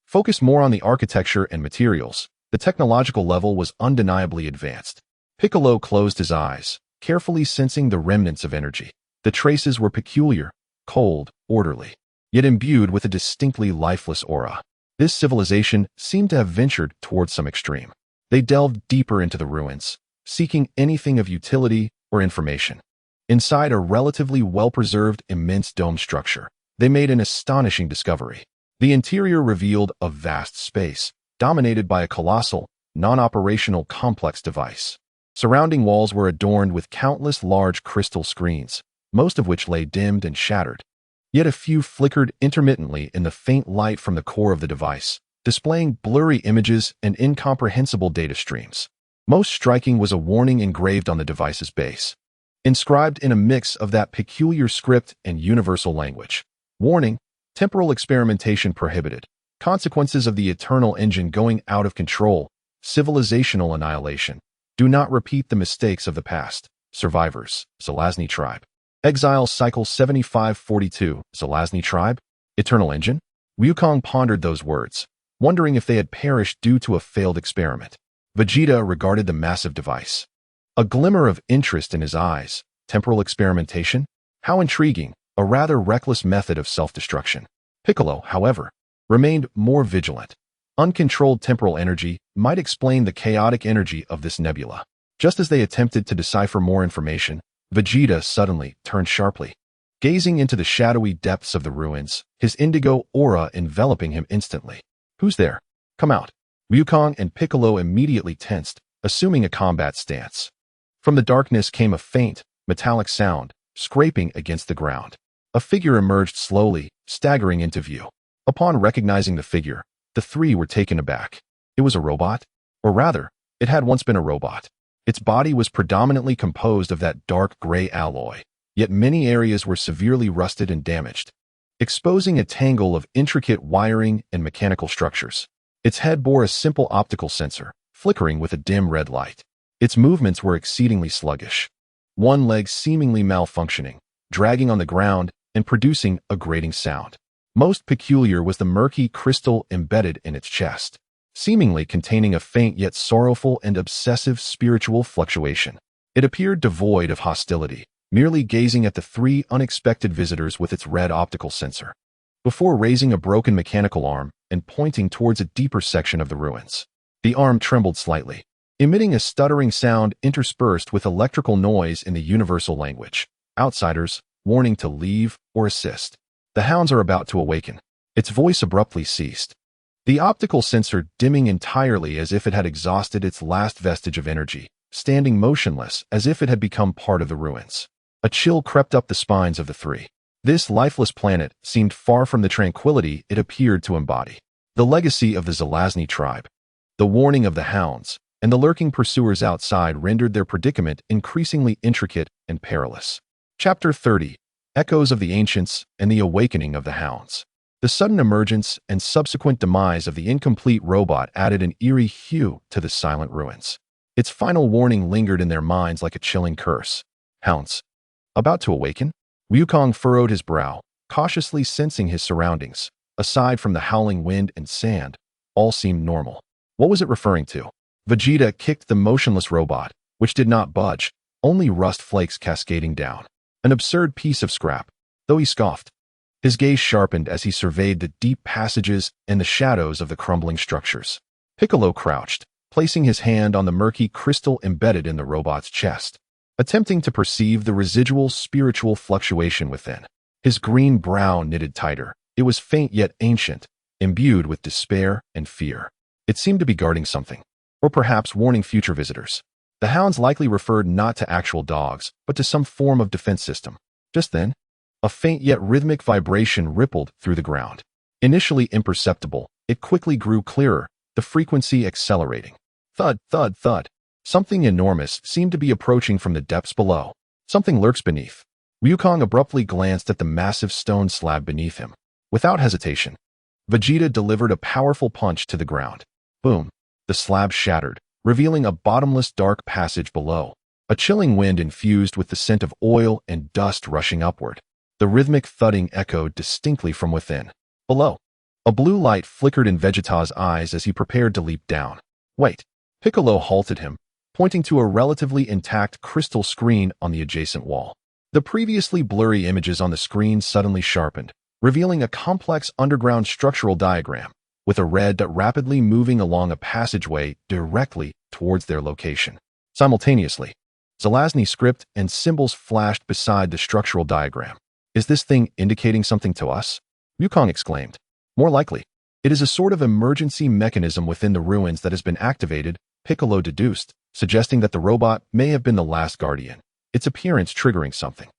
Speaker 1: focused more on the architecture and materials. The technological level was undeniably advanced. Piccolo closed his eyes, carefully sensing the remnants of energy. The traces were peculiar, cold, orderly, yet imbued with a distinctly lifeless aura. This civilization seemed to have ventured towards some extreme. They delved deeper into the ruins, seeking anything of utility or information. Inside a relatively well-preserved immense dome structure, they made an astonishing discovery. The interior revealed a vast space, dominated by a colossal, non-operational complex device. Surrounding walls were adorned with countless large crystal screens, most of which lay dimmed and shattered. Yet a few flickered intermittently in the faint light from the core of the device, displaying blurry images and incomprehensible data streams. Most striking was a warning engraved on the device's base, inscribed in a mix of that peculiar script and universal language. Warning: temporal experimentation prohibited. Consequences of the eternal engine going out of control. Civilizational annihilation. Do not repeat the mistakes of the past. Survivors. Zelazny Tribe. Exile Cycle 7542. Zelazny Tribe? Eternal engine? Wukong pondered those words, wondering if they had perished due to a failed experiment. Vegeta regarded the massive device, a glimmer of interest in his eyes. Temporal experimentation? How intriguing, a rather reckless method of self-destruction. Piccolo, however, remained more vigilant. Uncontrolled temporal energy might explain the chaotic energy of this nebula. Just as they attempted to decipher more information, Vegeta suddenly turned sharply, gazing into the shadowy depths of the ruins, his indigo aura enveloping him instantly. "Who's there? Come out." Wukong and Piccolo immediately tensed, assuming a combat stance. From the darkness came a faint, metallic sound, scraping against the ground. A figure emerged slowly, staggering into view. Upon recognizing the figure, the three were taken aback. It was a robot? Or rather, it had once been a robot. Its body was predominantly composed of that dark gray alloy, yet many areas were severely rusted and damaged, exposing a tangle of intricate wiring and mechanical structures. Its head bore a simple optical sensor, flickering with a dim red light. Its movements were exceedingly sluggish, one leg seemingly malfunctioning, dragging on the ground and producing a grating sound. Most peculiar was the murky crystal embedded in its chest, seemingly containing a faint yet sorrowful and obsessive spiritual fluctuation. It appeared devoid of hostility, merely gazing at the three unexpected visitors with its red optical sensor, before raising a broken mechanical arm and pointing towards a deeper section of the ruins. The arm trembled slightly, emitting a stuttering sound interspersed with electrical noise in the universal language. "Outsiders, warning to leave or assist. The hounds are about to awaken." Its voice abruptly ceased, the optical sensor dimming entirely as if it had exhausted its last vestige of energy, standing motionless as if it had become part of the ruins. A chill crept up the spines of the three. This lifeless planet seemed far from the tranquility it appeared to embody. The legacy of the Zelazny tribe, the warning of the hounds, and the lurking pursuers outside rendered their predicament increasingly intricate and perilous. Chapter 30. Echoes of the Ancients and the Awakening of the Hounds. The sudden emergence and subsequent demise of the incomplete robot added an eerie hue to the silent ruins. Its final warning lingered in their minds like a chilling curse. Hounds. About to awaken? Wukong furrowed his brow, cautiously sensing his surroundings. Aside from the howling wind and sand, all seemed normal. What was it referring to? Vegeta kicked the motionless robot, which did not budge, only rust flakes cascading down. An absurd piece of scrap, though he scoffed. His gaze sharpened as he surveyed the deep passages and the shadows of the crumbling structures. Piccolo crouched, placing his hand on the murky crystal embedded in the robot's chest, attempting to perceive the residual spiritual fluctuation within. His green brow knitted tighter. It was faint yet ancient, imbued with despair and fear. It seemed to be guarding something, or perhaps warning future visitors. The hounds likely referred not to actual dogs, but to some form of defense system. Just then, a faint yet rhythmic vibration rippled through the ground. Initially imperceptible, it quickly grew clearer, the frequency accelerating. Thud, thud, thud. Something enormous seemed to be approaching from the depths below. Something lurks beneath. Wukong abruptly glanced at the massive stone slab beneath him. Without hesitation, Vegeta delivered a powerful punch to the ground. Boom. The slab shattered, revealing a bottomless dark passage below. A chilling wind infused with the scent of oil and dust rushing upward. The rhythmic thudding echoed distinctly from within. Below, a blue light flickered in Vegeta's eyes as he prepared to leap down. Wait. Piccolo halted him, pointing to a relatively intact crystal screen on the adjacent wall. The previously blurry images on the screen suddenly sharpened, revealing a complex underground structural diagram, with a red dot rapidly moving along a passageway directly towards their location. Simultaneously, Zelazny script and symbols flashed beside the structural diagram. "Is this thing indicating something to us?" Wukong exclaimed. "More likely. It is a sort of emergency mechanism within the ruins that has been activated," Piccolo deduced, suggesting that the robot may have been the last guardian, its appearance triggering something.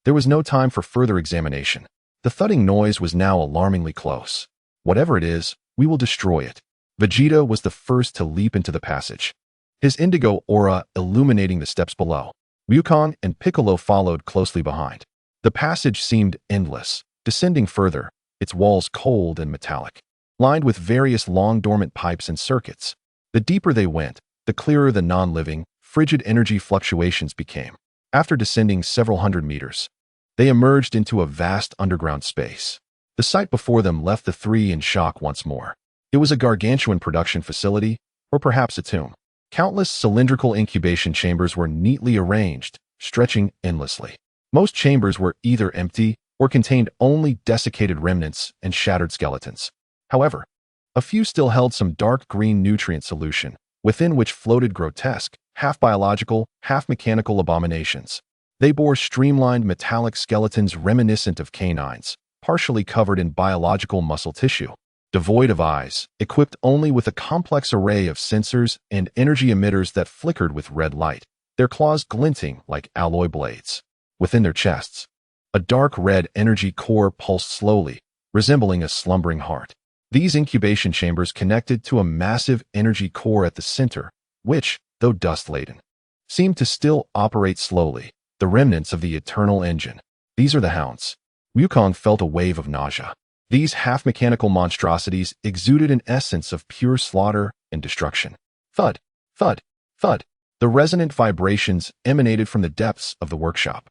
Speaker 1: There was no time for further examination. The thudding noise was now alarmingly close. "Whatever it is, we will destroy it." Vegeta was the first to leap into the passage, his indigo aura illuminating the steps below. Wukong and Piccolo followed closely behind. The passage seemed endless, descending further, its walls cold and metallic, lined with various long dormant pipes and circuits. The deeper they went, the clearer the non-living, frigid energy fluctuations became. After descending several hundred meters, they emerged into a vast underground space. The sight before them left the three in shock once more. It was a gargantuan production facility, or perhaps a tomb. Countless cylindrical incubation chambers were neatly arranged, stretching endlessly. Most chambers were either empty or contained only desiccated remnants and shattered skeletons. However, a few still held some dark green nutrient solution, within which floated grotesque, half-biological, half-mechanical abominations. They bore streamlined metallic skeletons reminiscent of canines, partially covered in biological muscle tissue. Devoid of eyes, equipped only with a complex array of sensors and energy emitters that flickered with red light, their claws glinting like alloy blades. Within their chests, a dark red energy core pulsed slowly, resembling a slumbering heart. These incubation chambers connected to a massive energy core at the center, which, though dust-laden, seemed to still operate slowly, the remnants of the eternal engine. These are the hounds. Wukong felt a wave of nausea. These half-mechanical monstrosities exuded an essence of pure slaughter and destruction. Thud, thud, thud. The resonant vibrations emanated from the depths of the workshop.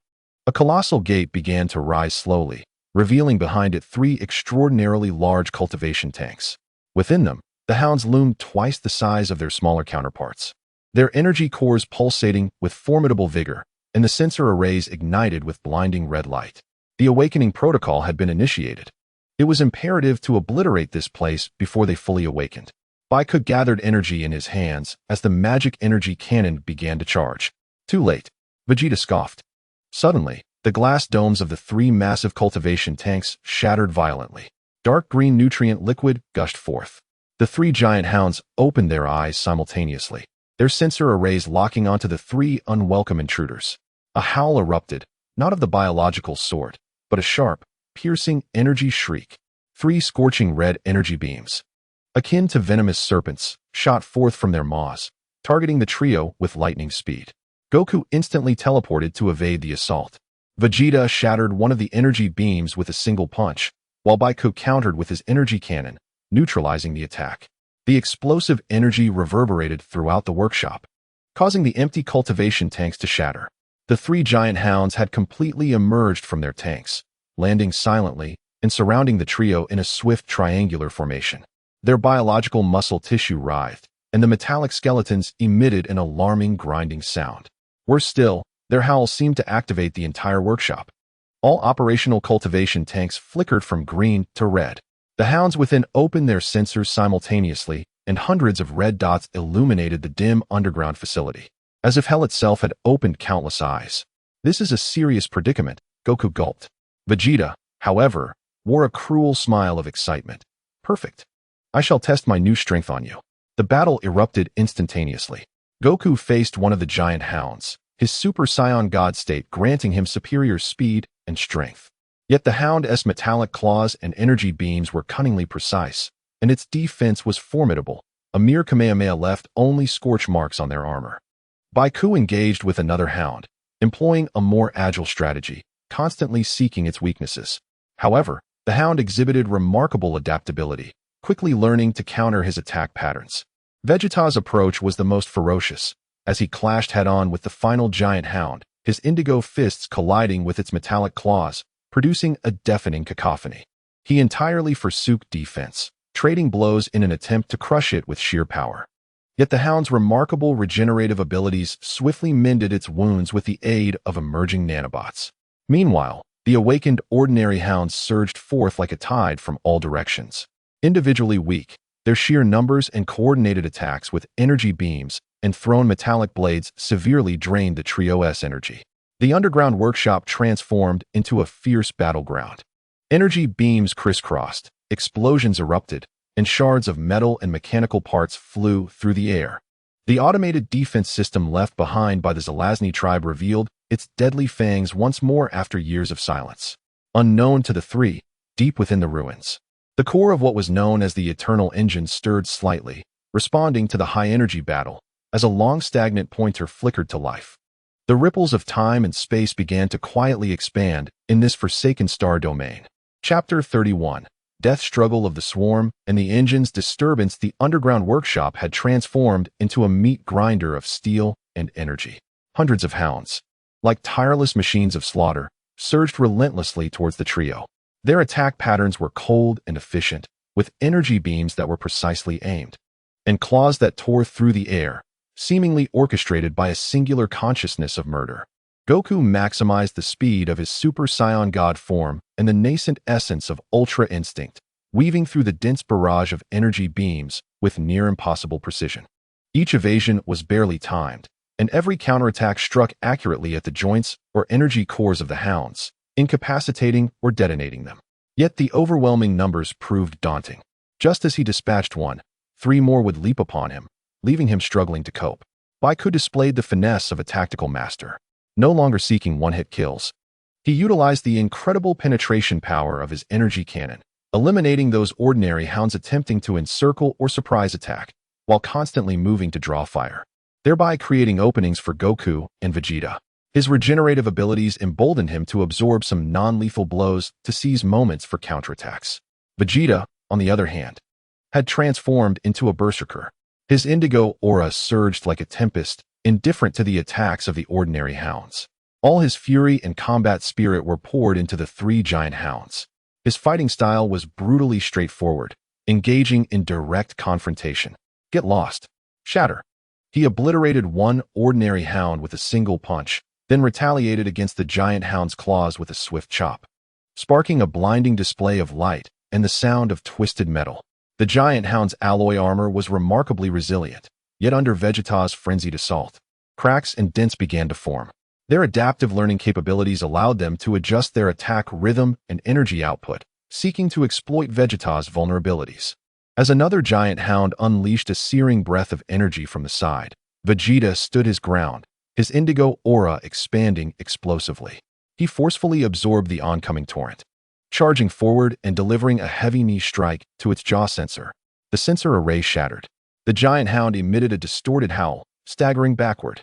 Speaker 1: A colossal gate began to rise slowly, revealing behind it 3 extraordinarily large cultivation tanks. Within them, the hounds loomed twice the size of their smaller counterparts. Their energy cores pulsating with formidable vigor, and the sensor arrays ignited with blinding red light. The awakening protocol had been initiated. It was imperative to obliterate this place before they fully awakened. Baiko gathered energy in his hands as the magic energy cannon began to charge. Too late, Vegeta scoffed. Suddenly, the glass domes of the 3 massive cultivation tanks shattered violently. Dark green nutrient liquid gushed forth. The 3 giant hounds opened their eyes simultaneously, their sensor arrays locking onto the 3 unwelcome intruders. A howl erupted, not of the biological sort, but a sharp, piercing energy shriek. 3 scorching red energy beams, akin to venomous serpents, shot forth from their maws, targeting the trio with lightning speed. Goku instantly teleported to evade the assault. Vegeta shattered one of the energy beams with a single punch, while Baiko countered with his energy cannon, neutralizing the attack. The explosive energy reverberated throughout the workshop, causing the empty cultivation tanks to shatter. The 3 giant hounds had completely emerged from their tanks, landing silently and surrounding the trio in a swift triangular formation. Their biological muscle tissue writhed, and the metallic skeletons emitted an alarming grinding sound. Worse still, their howls seemed to activate the entire workshop. All operational cultivation tanks flickered from green to red. The hounds within opened their sensors simultaneously, and hundreds of red dots illuminated the dim underground facility, as if hell itself had opened countless eyes. This is a serious predicament, Goku gulped. Vegeta, however, wore a cruel smile of excitement. Perfect. I shall test my new strength on you. The battle erupted instantaneously. Goku faced one of the giant hounds, his Super Saiyan God state granting him superior speed and strength. Yet the hound's metallic claws and energy beams were cunningly precise, and its defense was formidable. A mere Kamehameha left only scorch marks on their armor. Baiko engaged with another hound, employing a more agile strategy, constantly seeking its weaknesses. However, the hound exhibited remarkable adaptability, quickly learning to counter his attack patterns. Vegeta's approach was the most ferocious, as he clashed head-on with the final giant hound, his indigo fists colliding with its metallic claws, producing a deafening cacophony. He entirely forsook defense, trading blows in an attempt to crush it with sheer power. Yet the hound's remarkable regenerative abilities swiftly mended its wounds with the aid of emerging nanobots. Meanwhile, the awakened ordinary hounds surged forth like a tide from all directions. Individually weak, their sheer numbers and coordinated attacks with energy beams and thrown metallic blades severely drained the trio's energy. The underground workshop transformed into a fierce battleground. Energy beams crisscrossed, explosions erupted, and shards of metal and mechanical parts flew through the air. The automated defense system left behind by the Zelazny tribe revealed its deadly fangs once more after years of silence. Unknown to the 3, deep within the ruins, the core of what was known as the Eternal Engine stirred slightly, responding to the high-energy battle, as a long stagnant pointer flickered to life. The ripples of time and space began to quietly expand in this forsaken star domain. Chapter 31. Death struggle of the swarm and the engine's disturbance. The underground workshop had transformed into a meat grinder of steel and energy. Hundreds of hounds, like tireless machines of slaughter, surged relentlessly towards the trio. Their attack patterns were cold and efficient, with energy beams that were precisely aimed, and claws that tore through the air, seemingly orchestrated by a singular consciousness of murder. Goku maximized the speed of his Super Saiyan God form and the nascent essence of Ultra Instinct, weaving through the dense barrage of energy beams with near-impossible precision. Each evasion was barely timed, and every counterattack struck accurately at the joints or energy cores of the hounds, incapacitating or detonating them. Yet the overwhelming numbers proved daunting. Just as he dispatched one, 3 more would leap upon him, leaving him struggling to cope. Goku displayed the finesse of a tactical master. No longer seeking one-hit kills, he utilized the incredible penetration power of his energy cannon, eliminating those ordinary hounds attempting to encircle or surprise attack, while constantly moving to draw fire, thereby creating openings for Goku and Vegeta. His regenerative abilities emboldened him to absorb some non-lethal blows to seize moments for counterattacks. Vegeta, on the other hand, had transformed into a berserker. His indigo aura surged like a tempest, indifferent to the attacks of the ordinary hounds. All his fury and combat spirit were poured into the 3 giant hounds. His fighting style was brutally straightforward, engaging in direct confrontation. Get lost. Shatter. He obliterated one ordinary hound with a single punch, then retaliated against the giant hound's claws with a swift chop, sparking a blinding display of light and the sound of twisted metal. The giant hound's alloy armor was remarkably resilient, yet under Vegeta's frenzied assault, cracks and dents began to form. Their adaptive learning capabilities allowed them to adjust their attack rhythm and energy output, seeking to exploit Vegeta's vulnerabilities. As another giant hound unleashed a searing breath of energy from the side, Vegeta stood his ground, his indigo aura expanding explosively. He forcefully absorbed the oncoming torrent, charging forward and delivering a heavy knee strike to its jaw sensor. The sensor array shattered. The giant hound emitted a distorted howl, staggering backward.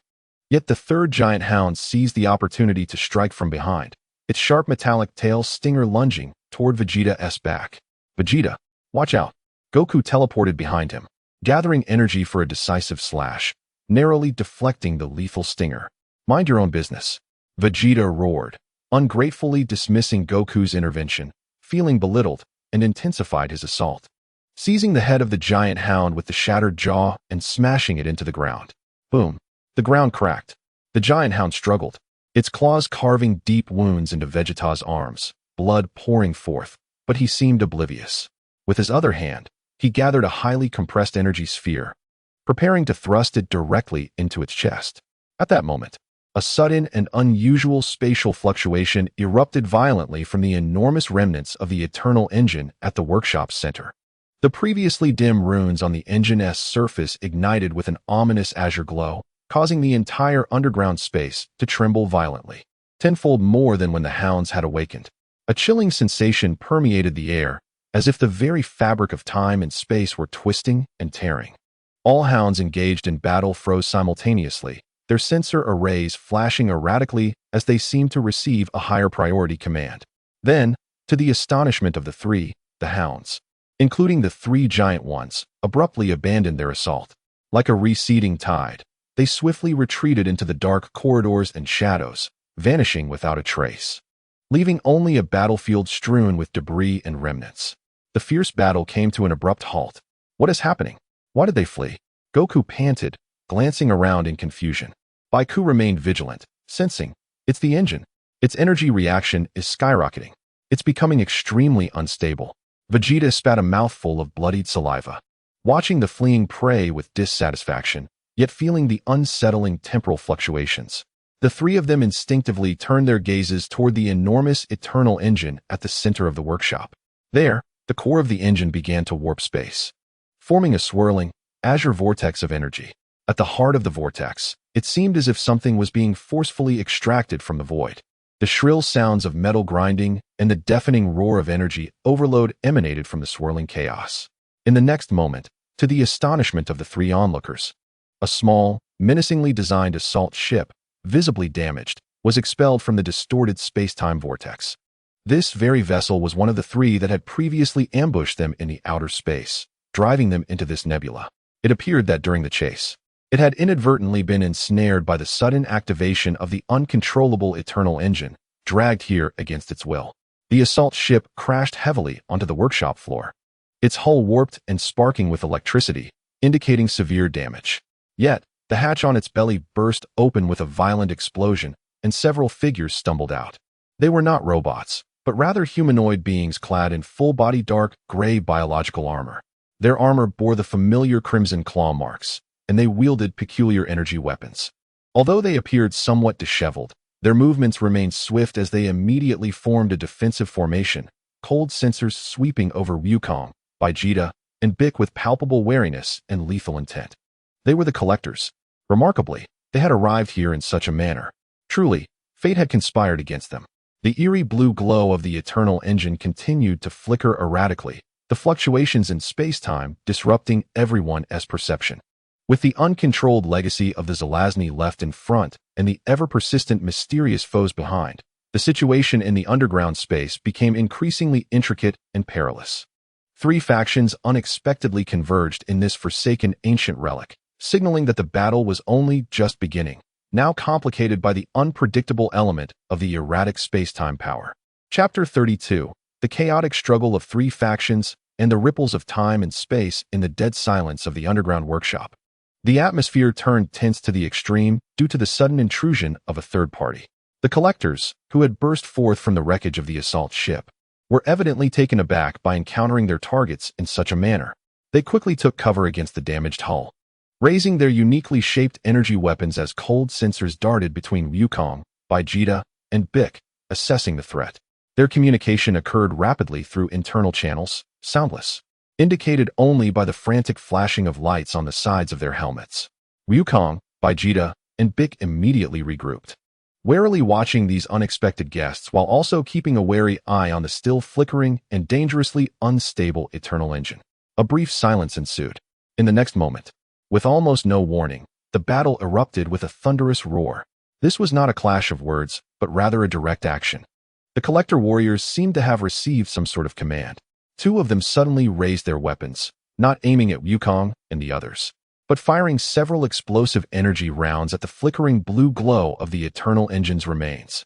Speaker 1: Yet the 3rd giant hound seized the opportunity to strike from behind, its sharp metallic tail stinger lunging toward Vegeta's back. Vegeta, watch out. Goku teleported behind him, gathering energy for a decisive slash, narrowly deflecting the lethal stinger. Mind your own business. Vegeta roared, ungratefully dismissing Goku's intervention, feeling belittled, and intensified his assault, seizing the head of the giant hound with the shattered jaw and smashing it into the ground. Boom. The ground cracked. The giant hound struggled, its claws carving deep wounds into Vegeta's arms, blood pouring forth, but he seemed oblivious. With his other hand, he gathered a highly compressed energy sphere, preparing to thrust it directly into its chest. At that moment, a sudden and unusual spatial fluctuation erupted violently from the enormous remnants of the eternal engine at the workshop's center. The previously dim runes on the engine's surface ignited with an ominous azure glow, causing the entire underground space to tremble violently, tenfold more than when the hounds had awakened. A chilling sensation permeated the air, as if the very fabric of time and space were twisting and tearing. All hounds engaged in battle froze simultaneously, their sensor arrays flashing erratically as they seemed to receive a higher priority command. Then, to the astonishment of the hounds, including the 3 giant ones, abruptly abandoned their assault. Like a receding tide, they swiftly retreated into the dark corridors and shadows, vanishing without a trace, leaving only a battlefield strewn with debris and remnants. The fierce battle came to an abrupt halt. What is happening? Why did they flee? Goku panted, glancing around in confusion. Goku remained vigilant, sensing, it's the engine. Its energy reaction is skyrocketing. It's becoming extremely unstable. Vegeta spat a mouthful of bloodied saliva, watching the fleeing prey with dissatisfaction, yet feeling the unsettling temporal fluctuations. The 3 of them instinctively turned their gazes toward the enormous eternal engine at the center of the workshop. There, the core of the engine began to warp space, forming a swirling, azure vortex of energy. At the heart of the vortex, it seemed as if something was being forcefully extracted from the void. The shrill sounds of metal grinding and the deafening roar of energy overload emanated from the swirling chaos. In the next moment, to the astonishment of the 3 onlookers, a small, menacingly designed assault ship, visibly damaged, was expelled from the distorted space-time vortex. This very vessel was one of the 3 that had previously ambushed them in the outer space, driving them into this nebula. It appeared that during the chase, it had inadvertently been ensnared by the sudden activation of the uncontrollable eternal engine, dragged here against its will. The assault ship crashed heavily onto the workshop floor, its hull warped and sparking with electricity, indicating severe damage. Yet, the hatch on its belly burst open with a violent explosion, and several figures stumbled out. They were not robots, but rather humanoid beings clad in full-body dark gray biological armor. Their armor bore the familiar crimson claw marks, and they wielded peculiar energy weapons. Although they appeared somewhat disheveled, their movements remained swift as they immediately formed a defensive formation, cold sensors sweeping over Wukong, Vegeta, and Bic with palpable wariness and lethal intent. They were the collectors. Remarkably, they had arrived here in such a manner. Truly, fate had conspired against them. The eerie blue glow of the eternal engine continued to flicker erratically, the fluctuations in space-time disrupting everyone's perception. With the uncontrolled legacy of the Zelazny left in front and the ever-persistent mysterious foes behind, the situation in the underground space became increasingly intricate and perilous. Three factions unexpectedly converged in this forsaken ancient relic, signaling that the battle was only just beginning, now complicated by the unpredictable element of the erratic space-time power. Chapter 32: The Chaotic Struggle of Three Factions and the Ripples of Time and Space in the Dead Silence of the Underground Workshop. The atmosphere turned tense to the extreme due to the sudden intrusion of a third party. The collectors, who had burst forth from the wreckage of the assault ship, were evidently taken aback by encountering their targets in such a manner. They quickly took cover against the damaged hull, raising their uniquely shaped energy weapons as cold sensors darted between Wukong, Vegeta, and Bic, assessing the threat. Their communication occurred rapidly through internal channels, soundless, indicated only by the frantic flashing of lights on the sides of their helmets. Wukong, Vegeta, and Bic immediately regrouped, warily watching these unexpected guests while also keeping a wary eye on the still flickering and dangerously unstable eternal engine. A brief silence ensued. In the next moment, with almost no warning, the battle erupted with a thunderous roar. This was not a clash of words, but rather a direct action. The collector warriors seemed to have received some sort of command. Two of them suddenly raised their weapons, not aiming at Wukong and the others, but firing several explosive energy rounds at the flickering blue glow of the eternal engine's remains.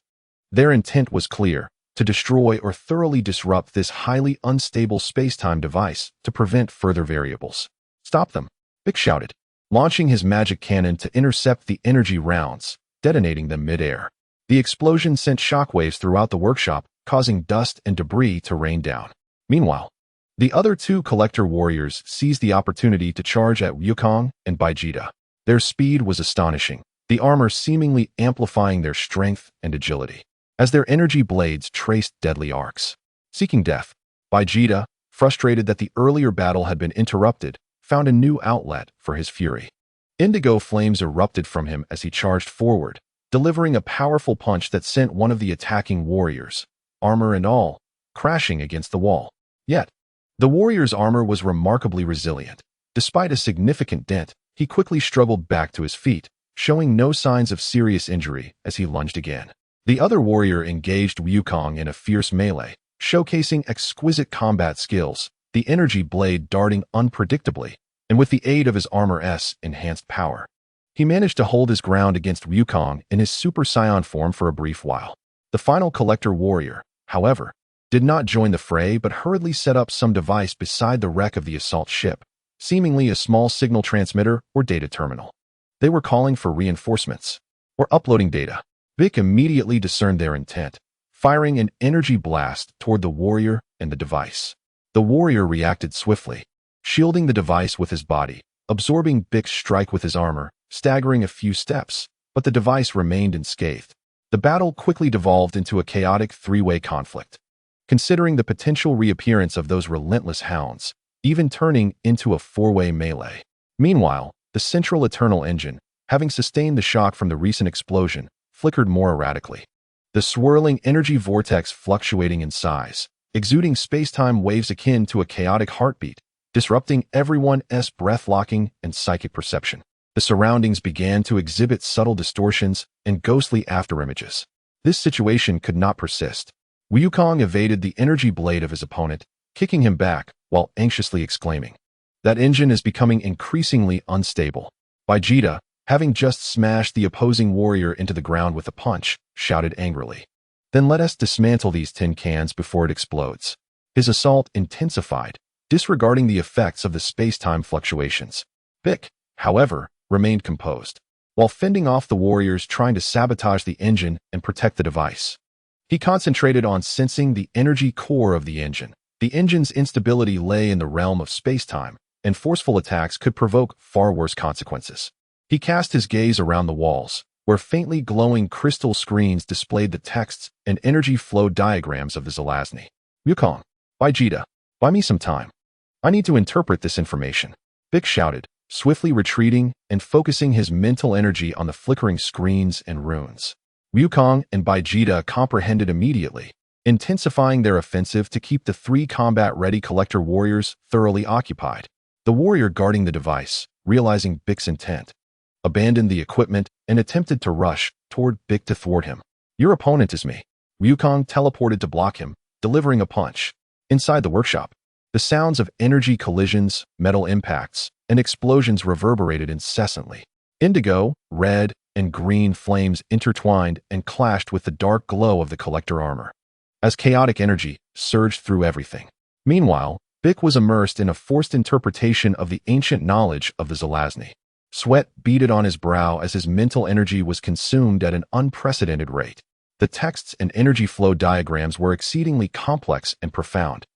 Speaker 1: Their intent was clear: to destroy or thoroughly disrupt this highly unstable space-time device to prevent further variables. "Stop them!" Bic shouted, launching his magic cannon to intercept the energy rounds, detonating them mid-air. The explosion sent shockwaves throughout the workshop, causing dust and debris to rain down. Meanwhile, the other two collector warriors seized the opportunity to charge at Wukong and Vegeta. Their speed was astonishing, the armor seemingly amplifying their strength and agility, as their energy blades traced deadly arcs. Seeking death, Vegeta, frustrated that the earlier battle had been interrupted, found a new outlet for his fury. Indigo flames erupted from him as he charged forward, delivering a powerful punch that sent one of the attacking warriors, armor and all, crashing against the wall. Yet, the warrior's armor was remarkably resilient. Despite a significant dent, he quickly struggled back to his feet, showing no signs of serious injury as he lunged again. The other warrior engaged Wukong in a fierce melee, showcasing exquisite combat skills, the energy blade darting unpredictably, and with the aid of his armor's enhanced power. He managed to hold his ground against Wukong in his Super Saiyan form for a brief while. The final collector warrior, however, did not join the fray but hurriedly set up some device beside the wreck of the assault ship, seemingly a small signal transmitter or data terminal. They were calling for reinforcements, or uploading data. Bic immediately discerned their intent, firing an energy blast toward the warrior and the device. The warrior reacted swiftly, shielding the device with his body, absorbing Bic's strike with his armor, staggering a few steps, but the device remained unscathed. The battle quickly devolved into a chaotic three-way conflict, considering the potential reappearance of those relentless hounds, even turning into a four-way melee. Meanwhile, the central eternal engine, having sustained the shock from the recent explosion, flickered more erratically. The swirling energy vortex fluctuating in size, exuding space-time waves akin to a chaotic heartbeat, disrupting everyone's breath-locking and psychic perception. The surroundings began to exhibit subtle distortions and ghostly afterimages. This situation could not persist. Wukong evaded the energy blade of his opponent, kicking him back while anxiously exclaiming, "That engine is becoming increasingly unstable." Vegeta, having just smashed the opposing warrior into the ground with a punch, shouted angrily, "Then let us dismantle these tin cans before it explodes." His assault intensified, disregarding the effects of the space-time fluctuations. Bic, however, remained composed, while fending off the warriors trying to sabotage the engine and protect the device. He concentrated on sensing the energy core of the engine. The engine's instability lay in the realm of space-time, and forceful attacks could provoke far worse consequences. He cast his gaze around the walls, where faintly glowing crystal screens displayed the texts and energy flow diagrams of the Zelazny. Wukong, Vegeta, buy me some time. I need to interpret this information. Bik shouted, swiftly retreating and focusing his mental energy on the flickering screens and runes. Wukong and Vegeta comprehended immediately, intensifying their offensive to keep the three combat-ready collector warriors thoroughly occupied. The warrior guarding the device, realizing Bik's intent, abandoned the equipment and attempted to rush toward Bik to thwart him. Your opponent is me. Wukong teleported to block him, delivering a punch. Inside the workshop, the sounds of energy collisions, metal impacts, and explosions reverberated incessantly. Indigo, red, and green flames intertwined and clashed with the dark glow of the collector armor, as chaotic energy surged through everything. Meanwhile, Bik was immersed in a forced interpretation of the ancient knowledge of the Zelazny. Sweat beaded on his brow as his mental energy was consumed at an unprecedented rate. The texts and energy flow diagrams were exceedingly complex and profound,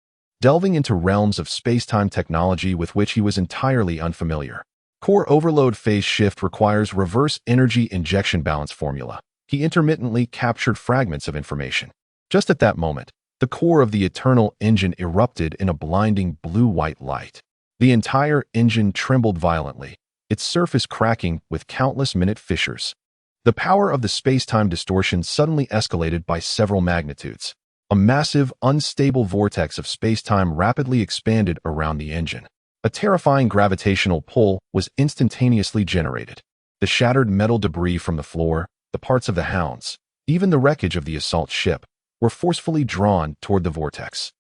Speaker 1: delving into realms of space-time technology with which he was entirely unfamiliar. Core overload phase shift requires reverse energy injection balance formula. He intermittently captured fragments of information. Just at that moment, the core of the eternal engine erupted in a blinding blue-white light. The entire engine trembled violently, its surface cracking with countless minute fissures. The power of the space-time distortion suddenly escalated by several magnitudes. A massive, unstable vortex of space-time rapidly expanded around the engine. A terrifying gravitational pull was instantaneously generated. The shattered metal debris from the floor, the parts of the hounds, even the wreckage of the assault ship, were forcefully drawn toward the vortex.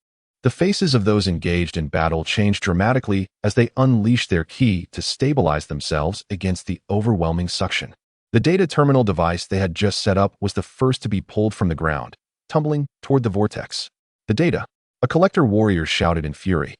Speaker 1: The faces of those engaged in battle changed dramatically as they unleashed their ki to stabilize themselves against the overwhelming suction. The data terminal device they had just set up was the first to be pulled from the ground, tumbling toward the vortex. The data, a collector warrior shouted in fury,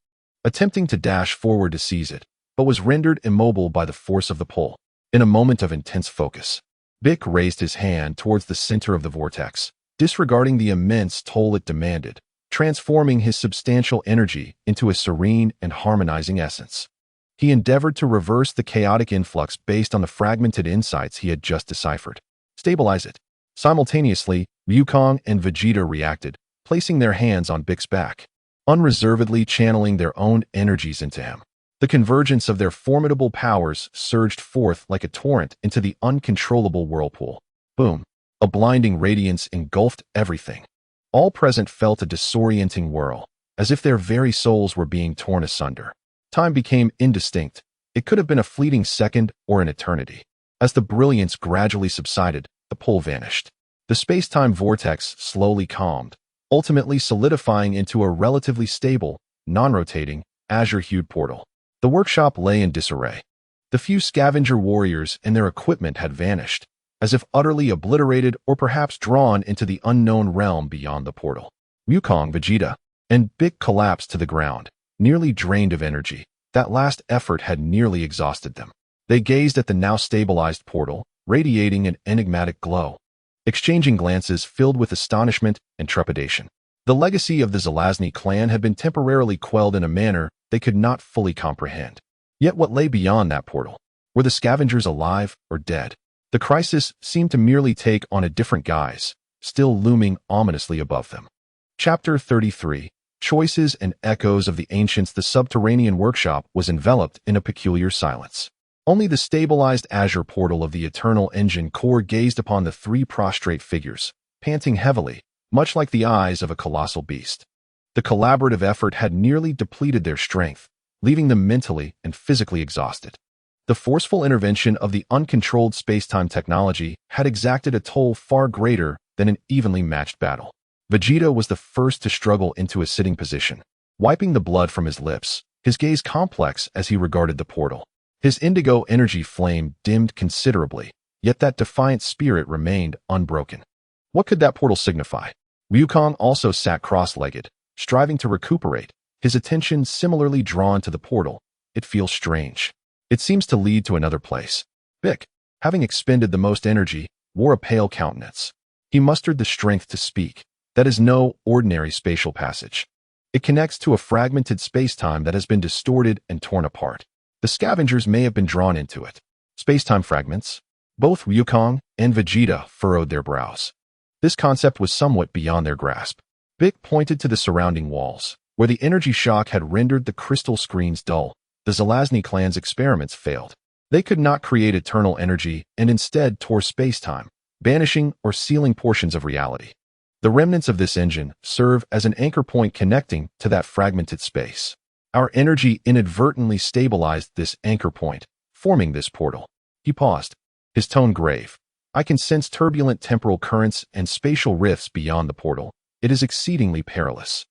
Speaker 1: attempting to dash forward to seize it, but was rendered immobile by the force of the pull. In a moment of intense focus, Bik raised his hand towards the center of the vortex, disregarding the immense toll it demanded, transforming his substantial energy into a serene and harmonizing essence. He endeavored to reverse the chaotic influx based on the fragmented insights he had just deciphered. Stabilize it. Simultaneously, Wukong and Vegeta reacted, placing their hands on Bik's back, unreservedly channeling their own energies into him. The convergence of their formidable powers surged forth like a torrent into the uncontrollable whirlpool. Boom! A blinding radiance engulfed everything. All present felt a disorienting whirl, as if their very souls were being torn asunder. Time became indistinct. It could have been a fleeting second or an eternity. As the brilliance gradually subsided, the pull vanished. The space-time vortex slowly calmed, ultimately solidifying into a relatively stable, non-rotating, azure-hued portal. The workshop lay in disarray. The few scavenger warriors and their equipment had vanished, as if utterly obliterated or perhaps drawn into the unknown realm beyond the portal. Wukong, Vegeta, and Bik collapsed to the ground, nearly drained of energy. That last effort had nearly exhausted them. They gazed at the now stabilized portal, radiating an enigmatic glow, exchanging glances filled with astonishment and trepidation. The legacy of the Zelazny clan had been temporarily quelled in a manner they could not fully comprehend. Yet what lay beyond that portal? Were the scavengers alive or dead? The crisis seemed to merely take on a different guise, still looming ominously above them. Chapter 33. Choices and Echoes of the Ancients. The subterranean workshop was enveloped in a peculiar silence. Only the stabilized azure portal of the eternal engine core gazed upon the three prostrate figures, panting heavily, much like the eyes of a colossal beast. The collaborative effort had nearly depleted their strength, leaving them mentally and physically exhausted. The forceful intervention of the uncontrolled space-time technology had exacted a toll far greater than an evenly matched battle. Vegeta was the first to struggle into a sitting position, wiping the blood from his lips, his gaze complex as he regarded the portal. His indigo energy flame dimmed considerably, yet that defiant spirit remained unbroken. What could that portal signify? Wukong also sat cross-legged, striving to recuperate, his attention similarly drawn to the portal. It feels strange. It seems to lead to another place. Bik, having expended the most energy, wore a pale countenance. He mustered the strength to speak. That is no ordinary spatial passage. It connects to a fragmented spacetime that has been distorted and torn apart. The scavengers may have been drawn into it. Spacetime fragments? Both Wukong and Vegeta furrowed their brows. This concept was somewhat beyond their grasp. Bick pointed to the surrounding walls. Where the energy shock had rendered the crystal screens dull, the Zelazny clan's experiments failed. They could not create eternal energy and instead tore spacetime, banishing or sealing portions of reality. The remnants of this engine serve as an anchor point connecting to that fragmented space. Our energy inadvertently stabilized this anchor point, forming this portal. He paused, his tone grave. I can sense turbulent temporal currents and spatial rifts beyond the portal. It is exceedingly perilous.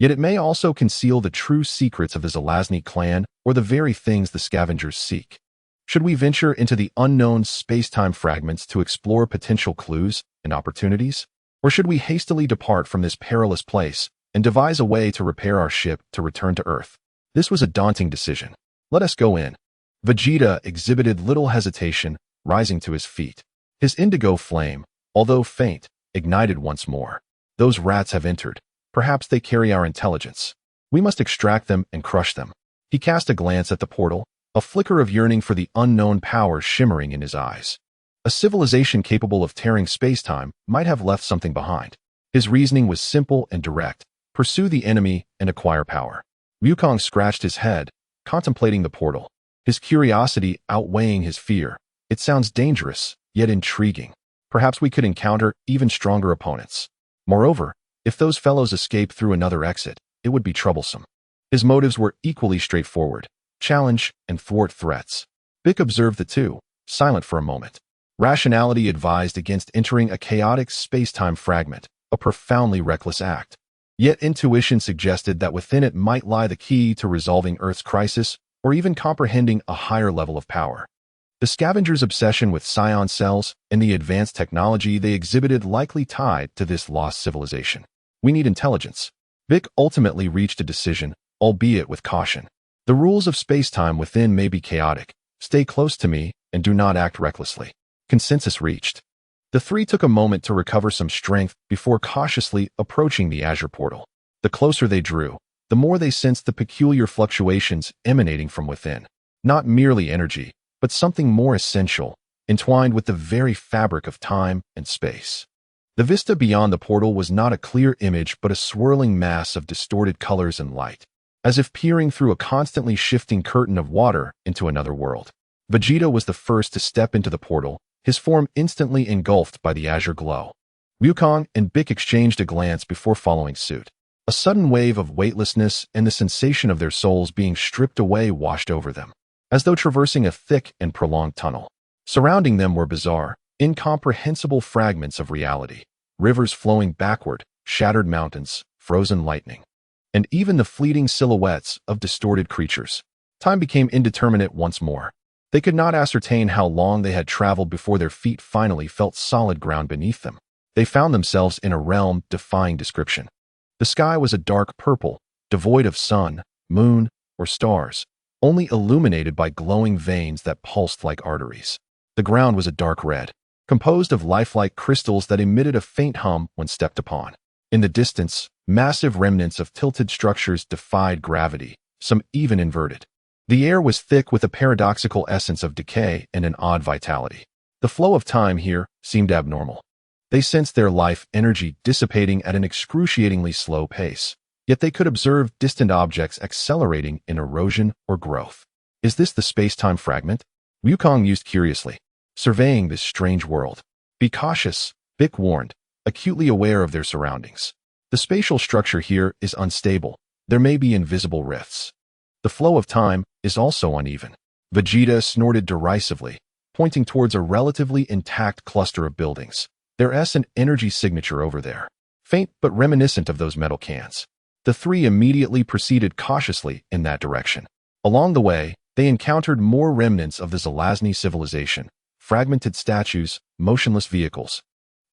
Speaker 1: Yet it may also conceal the true secrets of the Zelazny clan or the very things the scavengers seek. Should we venture into the unknown space-time fragments to explore potential clues and opportunities? Or should we hastily depart from this perilous place and devise a way to repair our ship to return to Earth? This was a daunting decision. Let us go in. Vegeta exhibited little hesitation, rising to his feet. His indigo flame, although faint, ignited once more. Those rats have entered. Perhaps they carry our intelligence. We must extract them and crush them. He cast a glance at the portal, a flicker of yearning for the unknown power shimmering in his eyes. A civilization capable of tearing spacetime might have left something behind. His reasoning was simple and direct. Pursue the enemy and acquire power. Wukong scratched his head, contemplating the portal, his curiosity outweighing his fear. It sounds dangerous, yet intriguing. Perhaps we could encounter even stronger opponents. Moreover, if those fellows escape through another exit, it would be troublesome. His motives were equally straightforward: challenge and thwart threats. Bick observed the two, silent for a moment. Rationality advised against entering a chaotic space-time fragment, a profoundly reckless act. Yet intuition suggested that within it might lie the key to resolving Earth's crisis or even comprehending a higher level of power. The scavengers' obsession with psion cells and the advanced technology they exhibited likely tied to this lost civilization. We need intelligence. Bick ultimately reached a decision, albeit with caution. The rules of space-time within may be chaotic. Stay close to me and do not act recklessly. Consensus reached. The three took a moment to recover some strength before cautiously approaching the azure portal. The closer they drew, the more they sensed the peculiar fluctuations emanating from within. Not merely energy, but something more essential, entwined with the very fabric of time and space. The vista beyond the portal was not a clear image but a swirling mass of distorted colors and light, as if peering through a constantly shifting curtain of water into another world. Vegeta was the first to step into the portal, his form instantly engulfed by the azure glow. Wukong and Bick exchanged a glance before following suit. A sudden wave of weightlessness and the sensation of their souls being stripped away washed over them, as though traversing a thick and prolonged tunnel. Surrounding them were bizarre, incomprehensible fragments of reality, rivers flowing backward, shattered mountains, frozen lightning, and even the fleeting silhouettes of distorted creatures. Time became indeterminate once more. They could not ascertain how long they had traveled before their feet finally felt solid ground beneath them. They found themselves in a realm defying description. The sky was a dark purple, devoid of sun, moon, or stars, only illuminated by glowing veins that pulsed like arteries. The ground was a dark red, composed of lifelike crystals that emitted a faint hum when stepped upon. In the distance, massive remnants of tilted structures defied gravity, some even inverted. The air was thick with a paradoxical essence of decay and an odd vitality. The flow of time here seemed abnormal. They sensed their life energy dissipating at an excruciatingly slow pace, yet they could observe distant objects accelerating in erosion or growth. Is this the space-time fragment? Wukong mused curiously, surveying this strange world. Be cautious, Bick warned, acutely aware of their surroundings. The spatial structure here is unstable. There may be invisible rifts. The flow of time is also uneven. Vegeta snorted derisively, pointing towards a relatively intact cluster of buildings. There's an energy signature over there, faint but reminiscent of those metal cans. The three immediately proceeded cautiously in that direction. Along the way, they encountered more remnants of the Zelazny civilization, fragmented statues, motionless vehicles,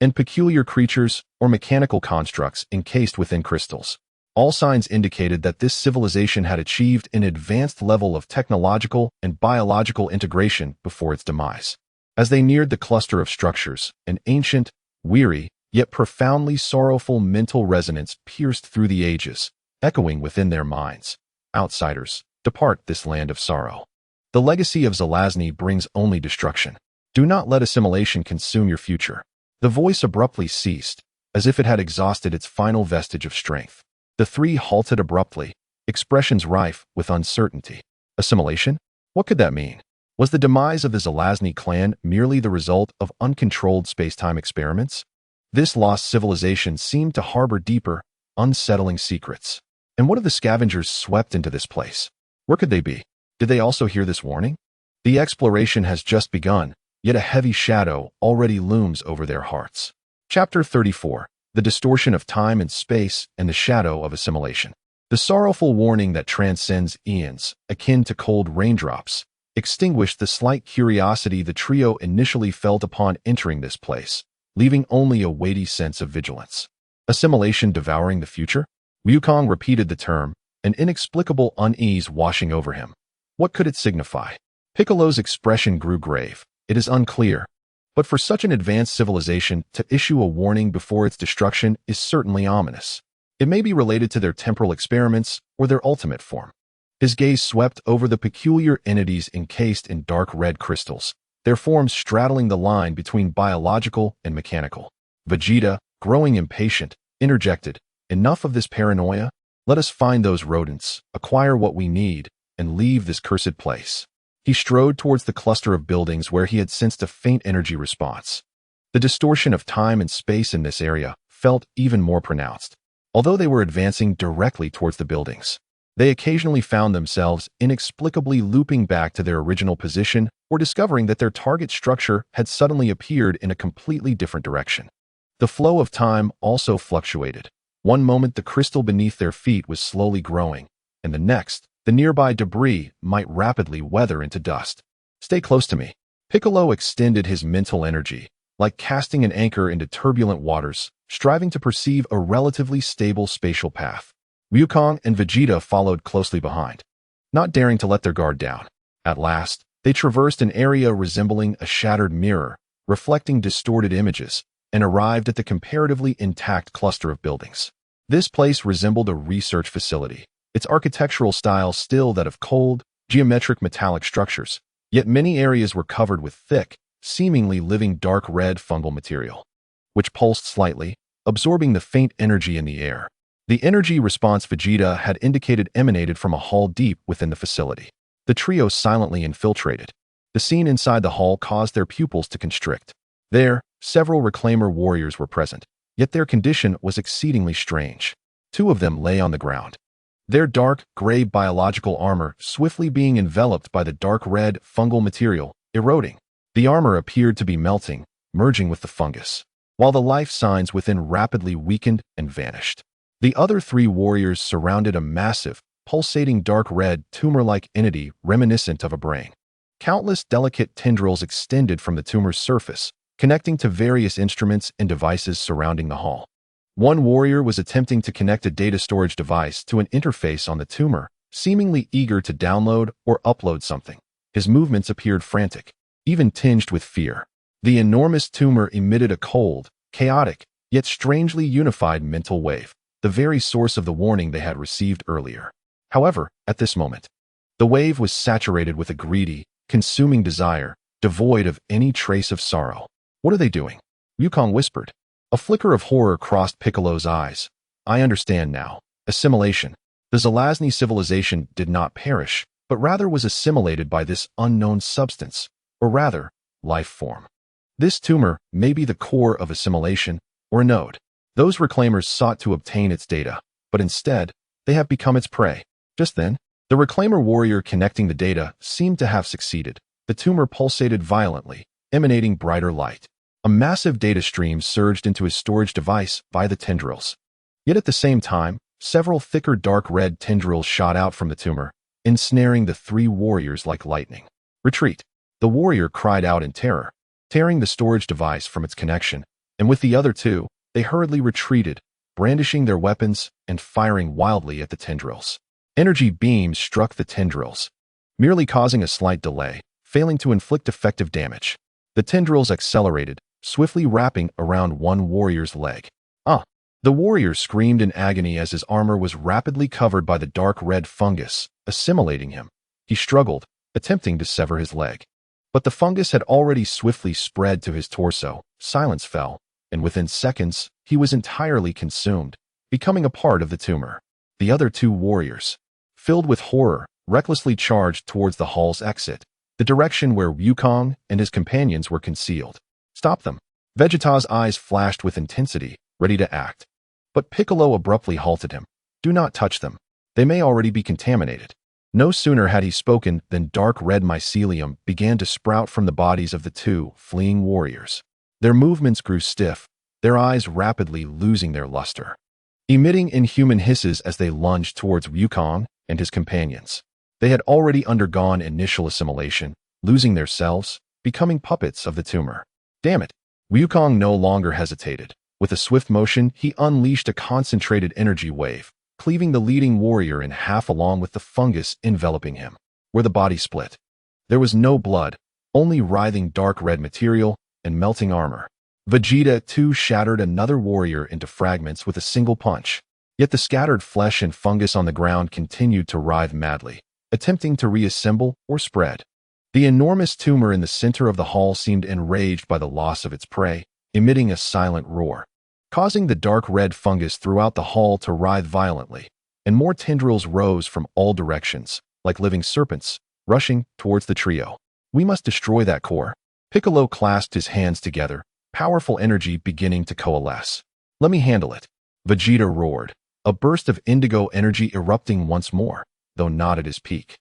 Speaker 1: and peculiar creatures or mechanical constructs encased within crystals. All signs indicated that this civilization had achieved an advanced level of technological and biological integration before its demise. As they neared the cluster of structures, an ancient, weary, yet profoundly sorrowful mental resonance pierced through the ages, echoing within their minds. Outsiders, depart this land of sorrow. The legacy of Zelazny brings only destruction. Do not let assimilation consume your future. The voice abruptly ceased, as if it had exhausted its final vestige of strength. The three halted abruptly, expressions rife with uncertainty. Assimilation? What could that mean? Was the demise of the Zelazny clan merely the result of uncontrolled space-time experiments? This lost civilization seemed to harbor deeper, unsettling secrets. And what of the scavengers swept into this place? Where could they be? Did they also hear this warning? The exploration has just begun, yet a heavy shadow already looms over their hearts. Chapter 34. The Distortion of Time and Space and the Shadow of Assimilation. The sorrowful warning that transcends eons, akin to cold raindrops, extinguished the slight curiosity the trio initially felt upon entering this place, leaving only a weighty sense of vigilance. Assimilation devouring the future? Wukong repeated the term, an inexplicable unease washing over him. What could it signify? Piccolo's expression grew grave. It is unclear. But for such an advanced civilization to issue a warning before its destruction is certainly ominous. It may be related to their temporal experiments or their ultimate form. His gaze swept over the peculiar entities encased in dark red crystals, their forms straddling the line between biological and mechanical. Vegeta, growing impatient, interjected, "Enough of this paranoia. Let us find those rodents, acquire what we need, and leave this cursed place." He strode towards the cluster of buildings where he had sensed a faint energy response. The distortion of time and space in this area felt even more pronounced. Although they were advancing directly towards the buildings, they occasionally found themselves inexplicably looping back to their original position or discovering that their target structure had suddenly appeared in a completely different direction. The flow of time also fluctuated. One moment the crystal beneath their feet was slowly growing, and the next, the nearby debris might rapidly weather into dust. "Stay close to me." Piccolo extended his mental energy, like casting an anchor into turbulent waters, striving to perceive a relatively stable spatial path. Wukong and Vegeta followed closely behind, not daring to let their guard down. At last, they traversed an area resembling a shattered mirror, reflecting distorted images, and arrived at the comparatively intact cluster of buildings. This place resembled a research facility, its architectural style still that of cold, geometric metallic structures, yet many areas were covered with thick, seemingly living dark red fungal material, which pulsed slightly, absorbing the faint energy in the air. The energy response Vegeta had indicated emanated from a hall deep within the facility. The trio silently infiltrated. The scene inside the hall caused their pupils to constrict. There, several Reclaimer warriors were present, yet their condition was exceedingly strange. Two of them lay on the ground, their dark, gray biological armor swiftly being enveloped by the dark red fungal material, eroding. The armor appeared to be melting, merging with the fungus, while the life signs within rapidly weakened and vanished. The other three warriors surrounded a massive, pulsating dark red tumor-like entity reminiscent of a brain. Countless delicate tendrils extended from the tumor's surface, connecting to various instruments and devices surrounding the hall. One warrior was attempting to connect a data storage device to an interface on the tumor, seemingly eager to download or upload something. His movements appeared frantic, even tinged with fear. The enormous tumor emitted a cold, chaotic, yet strangely unified mental wave, the very source of the warning they had received earlier. However, at this moment, the wave was saturated with a greedy, consuming desire, devoid of any trace of sorrow. "What are they doing?" Wukong whispered. A flicker of horror crossed Piccolo's eyes. "I understand now. Assimilation. The Zelazny civilization did not perish, but rather was assimilated by this unknown substance, or rather, life form. This tumor may be the core of assimilation, or a node. Those Reclaimers sought to obtain its data, but instead, they have become its prey." Just then, the Reclaimer warrior connecting the data seemed to have succeeded. The tumor pulsated violently, emanating brighter light. A massive data stream surged into his storage device via the tendrils. Yet at the same time, several thicker dark red tendrils shot out from the tumor, ensnaring the three warriors like lightning. "Retreat!" The warrior cried out in terror, tearing the storage device from its connection, and with the other two, they hurriedly retreated, brandishing their weapons and firing wildly at the tendrils. Energy beams struck the tendrils, merely causing a slight delay, failing to inflict effective damage. The tendrils accelerated, swiftly wrapping around one warrior's leg. The warrior screamed in agony as his armor was rapidly covered by the dark red fungus, assimilating him. He struggled, attempting to sever his leg. But the fungus had already swiftly spread to his torso. Silence fell, and within seconds, he was entirely consumed, becoming a part of the tumor. The other two warriors, filled with horror, recklessly charged towards the hall's exit, the direction where Wukong and his companions were concealed. Stop them! Vegeta's eyes flashed with intensity, ready to act. But Piccolo abruptly halted him. Do not touch them. They may already be contaminated. No sooner had he spoken than dark red mycelium began to sprout from the bodies of the two fleeing warriors. Their movements grew stiff, their eyes rapidly losing their luster, emitting inhuman hisses as they lunged towards Wukong and his companions. They had already undergone initial assimilation, losing their selves, becoming puppets of the tumor. Damn it! Wukong no longer hesitated. With a swift motion, he unleashed a concentrated energy wave, cleaving the leading warrior in half along with the fungus enveloping him. Where the body split, there was no blood, only writhing dark red material and melting armor. Vegeta, too, shattered another warrior into fragments with a single punch. Yet the scattered flesh and fungus on the ground continued to writhe madly, attempting to reassemble or spread. The enormous tumor in the center of the hall seemed enraged by the loss of its prey, emitting a silent roar, causing the dark red fungus throughout the hall to writhe violently, and more tendrils rose from all directions, like living serpents, rushing towards the trio. We must destroy that core. Piccolo clasped his hands together, powerful energy beginning to coalesce. Let me handle it. Vegeta roared, a burst of indigo energy erupting once more, though not at his peak.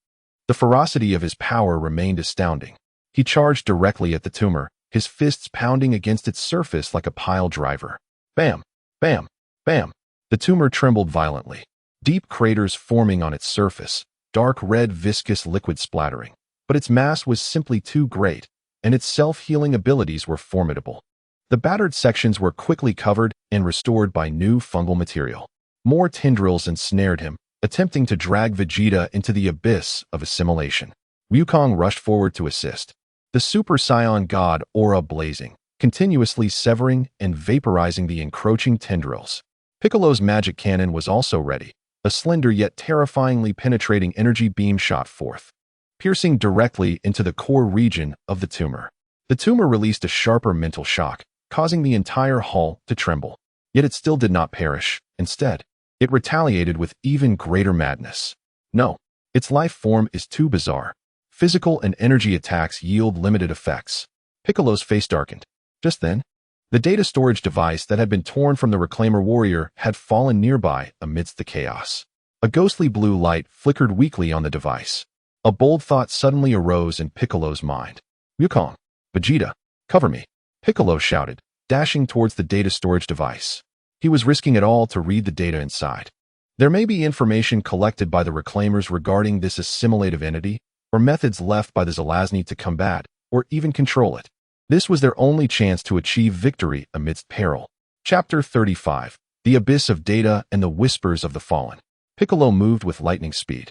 Speaker 1: The ferocity of his power remained astounding. He charged directly at the tumor, his fists pounding against its surface like a pile driver. Bam! Bam! Bam! The tumor trembled violently, deep craters forming on its surface, dark red viscous liquid splattering. But its mass was simply too great, and its self-healing abilities were formidable. The battered sections were quickly covered and restored by new fungal material. More tendrils ensnared him, attempting to drag Vegeta into the abyss of assimilation. Wukong rushed forward to assist, the Super Saiyan God aura blazing, continuously severing and vaporizing the encroaching tendrils. Piccolo's magic cannon was also ready. A slender yet terrifyingly penetrating energy beam shot forth, piercing directly into the core region of the tumor. The tumor released a sharper mental shock, causing the entire hall to tremble. Yet it still did not perish. Instead, it retaliated with even greater madness. No, its life form is too bizarre. Physical and energy attacks yield limited effects. Piccolo's face darkened. Just then, the data storage device that had been torn from the Reclaimer warrior had fallen nearby amidst the chaos. A ghostly blue light flickered weakly on the device. A bold thought suddenly arose in Piccolo's mind. Wukong, Vegeta, cover me, Piccolo shouted, dashing towards the data storage device. He was risking it all to read the data inside. There may be information collected by the Reclaimers regarding this assimilative entity, or methods left by the Zelazny to combat, or even control it. This was their only chance to achieve victory amidst peril. Chapter 35. The Abyss of Data and the Whispers of the Fallen. Piccolo moved with lightning speed,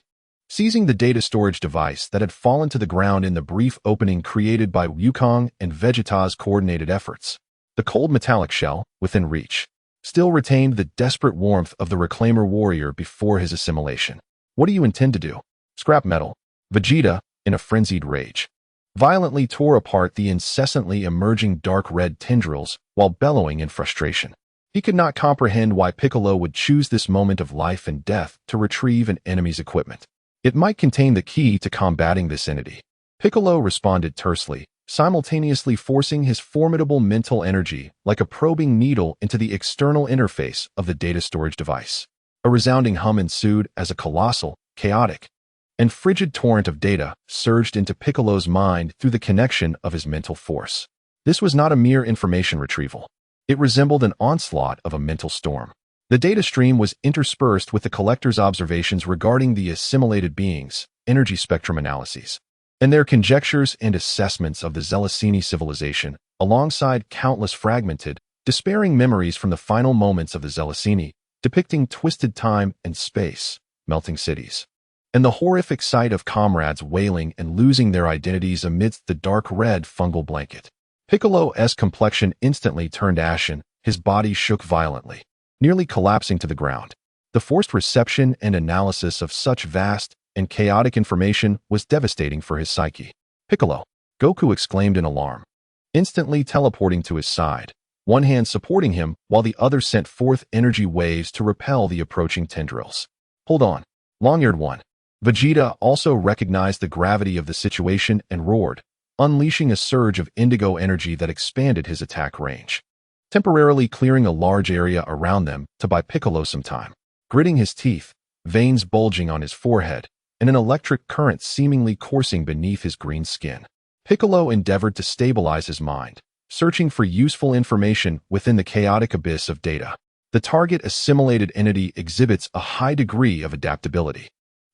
Speaker 1: seizing the data storage device that had fallen to the ground in the brief opening created by Wukong and Vegeta's coordinated efforts. The cold metallic shell, within reach, still retained the desperate warmth of the Reclaimer warrior before his assimilation. What do you intend to do? Scrap metal. Vegeta, in a frenzied rage, violently tore apart the incessantly emerging dark red tendrils while bellowing in frustration. He could not comprehend why Piccolo would choose this moment of life and death to retrieve an enemy's equipment. It might contain the key to combating this entity. Piccolo responded tersely, simultaneously forcing his formidable mental energy like a probing needle into the external interface of the data storage device. A resounding hum ensued as a colossal, chaotic, and frigid torrent of data surged into Piccolo's mind through the connection of his mental force. This was not a mere information retrieval. It resembled an onslaught of a mental storm. The data stream was interspersed with the collector's observations regarding the assimilated beings, energy spectrum analyses, and their conjectures and assessments of the Zelazny civilization, alongside countless fragmented, despairing memories from the final moments of the Zelazny, depicting twisted time and space, melting cities, and the horrific sight of comrades wailing and losing their identities amidst the dark red fungal blanket. Piccolo's complexion instantly turned ashen, his body shook violently. nearly collapsing to the ground. The forced reception and analysis of such vast and chaotic information was devastating for his psyche. "Piccolo!" Goku exclaimed in alarm, instantly teleporting to his side, one hand supporting him while the other sent forth energy waves to repel the approaching tendrils. "Hold on, long-eared one." Vegeta also recognized the gravity of the situation and roared, unleashing a surge of indigo energy that expanded his attack range, temporarily clearing a large area around them to buy Piccolo some time. Gritting his teeth, veins bulging on his forehead, and an electric current seemingly coursing beneath his green skin, Piccolo endeavored to stabilize his mind, searching for useful information within the chaotic abyss of data. The target assimilated entity exhibits a high degree of adaptability,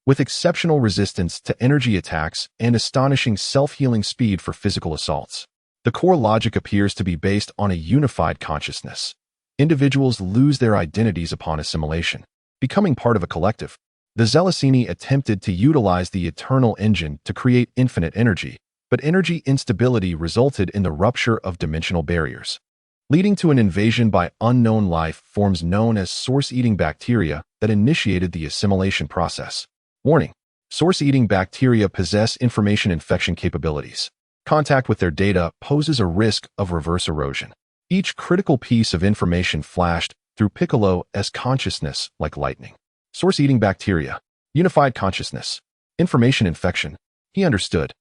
Speaker 1: with exceptional resistance to energy attacks and astonishing self-healing speed for physical assaults. The core logic appears to be based on a unified consciousness. Individuals lose their identities upon assimilation, becoming part of a collective. The Zelesini attempted to utilize the eternal engine to create infinite energy, but energy instability resulted in the rupture of dimensional barriers, leading to an invasion by unknown life forms known as source-eating bacteria that initiated the assimilation process. Warning: source-eating bacteria possess information infection capabilities. Contact with their data poses a risk of reverse erosion. Each critical piece of information flashed through Piccolo's consciousness like lightning. Source-eating bacteria, unified consciousness, information infection. He understood.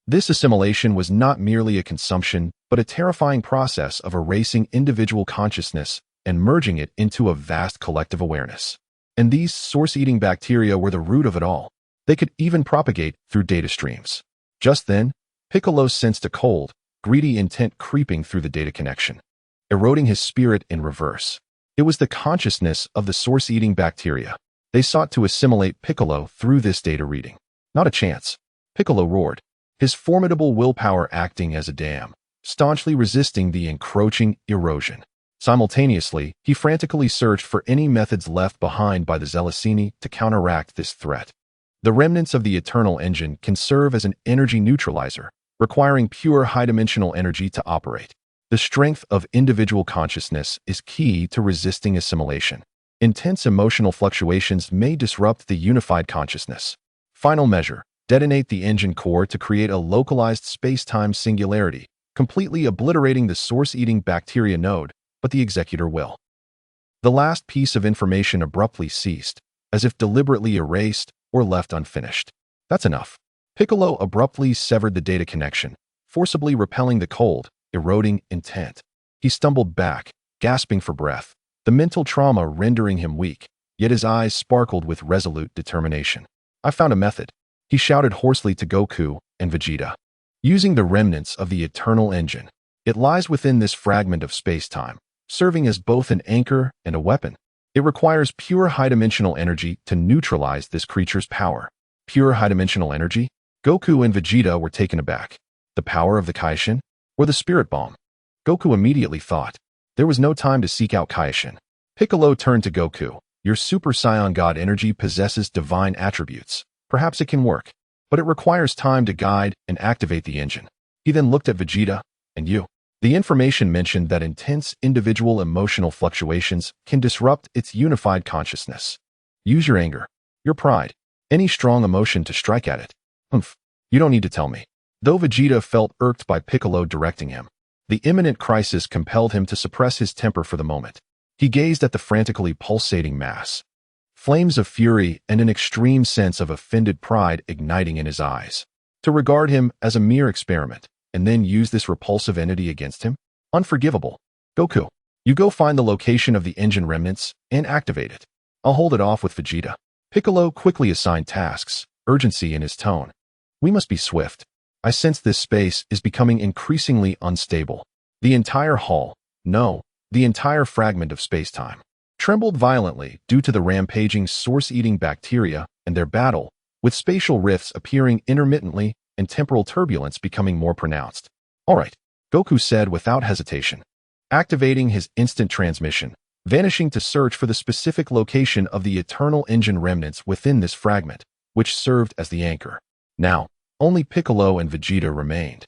Speaker 1: This assimilation was not merely a consumption, but a terrifying process of erasing individual consciousness and merging it into a vast collective awareness. And these source-eating bacteria were the root of it all. They could even propagate through data streams. Just then, Piccolo sensed a cold, greedy intent creeping through the data connection, eroding his spirit in reverse. It was the consciousness of the source-eating bacteria. They sought to assimilate Piccolo through this data reading. Not a chance. Piccolo roared, his formidable willpower acting as a dam, staunchly resisting the encroaching erosion. Simultaneously, he frantically searched for any methods left behind by the Zelesini to counteract this threat. The remnants of the eternal engine can serve as an energy neutralizer, requiring pure high-dimensional energy to operate. The strength of individual consciousness is key to resisting assimilation. Intense emotional fluctuations may disrupt the unified consciousness. Final measure: detonate the engine core to create a localized space-time singularity, completely obliterating the source-eating bacteria node, but the executor will. The last piece of information abruptly ceased, as if deliberately erased or left unfinished. That's enough. Piccolo abruptly severed the data connection, forcibly repelling the cold, eroding intent. He stumbled back, gasping for breath, the mental trauma rendering him weak, yet his eyes sparkled with resolute determination. "I found a method," he shouted hoarsely to Goku and Vegeta. "Using the remnants of the eternal engine. It lies within this fragment of space-time, serving as both an anchor and a weapon. It requires pure high-dimensional energy to neutralize this creature's power." Pure high-dimensional energy? Goku and Vegeta were taken aback. The power of the Kaishin? Or the spirit bomb? Goku immediately thought. There was no time to seek out Kaishin. Piccolo turned to Goku. "Your Super Saiyan God energy possesses divine attributes. Perhaps it can work, but it requires time to guide and activate the engine." He then looked at Vegeta. "And you?" The information mentioned that intense individual emotional fluctuations can disrupt its unified consciousness. Use your anger, your pride, any strong emotion to strike at it. Humph, you don't need to tell me. Though Vegeta felt irked by Piccolo directing him, the imminent crisis compelled him to suppress his temper for the moment. He gazed at the frantically pulsating mass, flames of fury and an extreme sense of offended pride igniting in his eyes. To regard him as a mere experiment, and then use this repulsive entity against him? Unforgivable. "Goku, you go find the location of the engine remnants and activate it. I'll hold it off with Vegeta." Piccolo quickly assigned tasks, urgency in his tone. "We must be swift. I sense this space is becoming increasingly unstable." The entire hall, no, the entire fragment of space-time, trembled violently due to the rampaging source-eating bacteria and their battle, with spatial rifts appearing intermittently and temporal turbulence becoming more pronounced. "All right," Goku said without hesitation, activating his instant transmission, vanishing to search for the specific location of the eternal engine remnants within this fragment, which served as the anchor. Now, only Piccolo and Vegeta remained.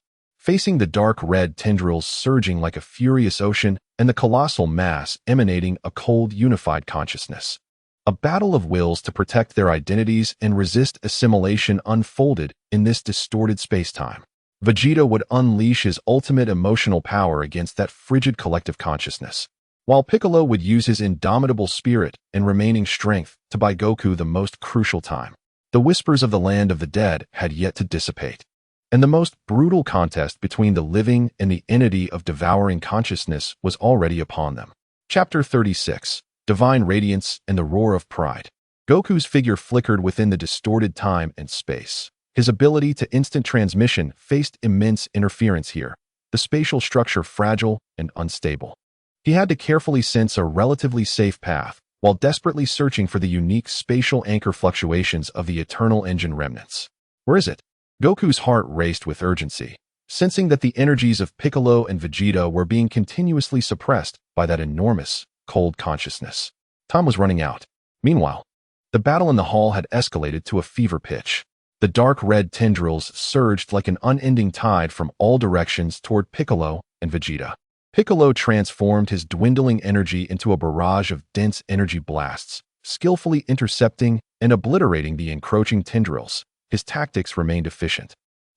Speaker 1: facing the dark red tendrils surging like a furious ocean and the colossal mass emanating a cold, unified consciousness. A battle of wills to protect their identities and resist assimilation unfolded in this distorted space-time. Vegeta would unleash his ultimate emotional power against that frigid collective consciousness, while Piccolo would use his indomitable spirit and remaining strength to buy Goku the most crucial time. The whispers of the land of the dead had yet to dissipate, and the most brutal contest between the living and the entity of devouring consciousness was already upon them. Chapter 36. Divine Radiance and the Roar of Pride. Goku's figure flickered within the distorted time and space. His ability to instant transmission faced immense interference here, the spatial structure fragile and unstable. He had to carefully sense a relatively safe path, while desperately searching for the unique spatial anchor fluctuations of the eternal engine remnants. Where is it? Goku's heart raced with urgency, sensing that the energies of Piccolo and Vegeta were being continuously suppressed by that enormous, cold consciousness. Time was running out. Meanwhile, the battle in the hall had escalated to a fever pitch. The dark red tendrils surged like an unending tide from all directions toward Piccolo and Vegeta. Piccolo transformed his dwindling energy into a barrage of dense energy blasts, skillfully intercepting and obliterating the encroaching tendrils. His tactics remained efficient.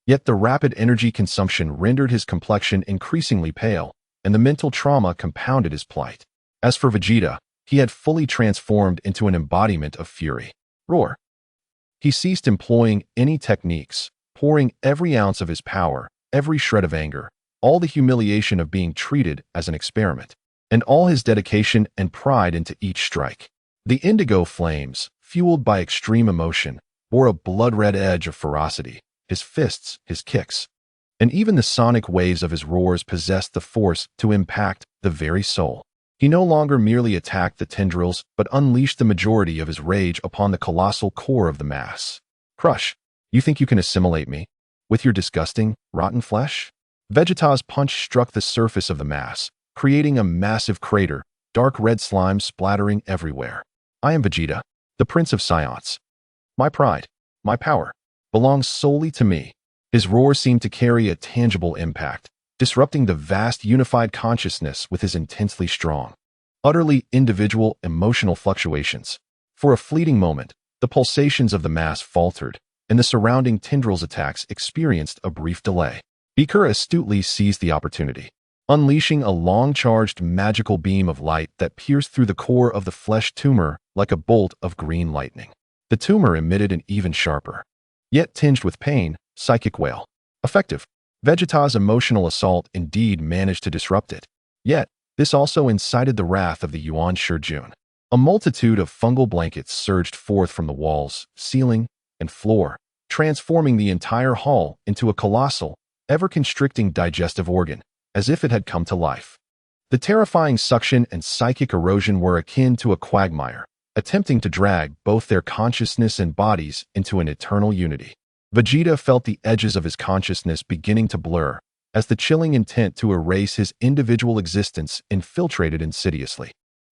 Speaker 1: Yet the rapid energy consumption rendered his complexion increasingly pale, and the mental trauma compounded his plight. As for Vegeta, he had fully transformed into an embodiment of fury. Roar! He ceased employing any techniques, pouring every ounce of his power, every shred of anger, all the humiliation of being treated as an experiment, and all his dedication and pride into each strike. The indigo flames, fueled by extreme emotion, bore a blood-red edge of ferocity. His fists, his kicks, and even the sonic waves of his roars possessed the force to impact the very soul. He no longer merely attacked the tendrils, but unleashed the majority of his rage upon the colossal core of the mass. Crush! You think you can assimilate me? With your disgusting, rotten flesh? Vegeta's punch struck the surface of the mass, creating a massive crater, dark red slime splattering everywhere. I am Vegeta, the Prince of Scions. My pride, my power, belongs solely to me. His roar seemed to carry a tangible impact, disrupting the vast unified consciousness with his intensely strong, utterly individual emotional fluctuations. For a fleeting moment, the pulsations of the mass faltered, and the surrounding tendrils' attacks experienced a brief delay. Beaker astutely seized the opportunity, unleashing a long-charged magical beam of light that pierced through the core of the flesh tumor like a bolt of green lightning. The tumor emitted an even sharper, yet tinged with pain, psychic wail. Effective. Vegeta's emotional assault indeed managed to disrupt it. Yet, this also incited the wrath of the Yuan Shijun. A multitude of fungal blankets surged forth from the walls, ceiling, and floor, transforming the entire hall into a colossal, ever-constricting digestive organ, as if it had come to life. The terrifying suction and psychic erosion were akin to a quagmire, attempting to drag both their consciousness and bodies into an eternal unity. Vegeta felt the edges of his consciousness beginning to blur, as the chilling intent to erase his individual existence infiltrated insidiously.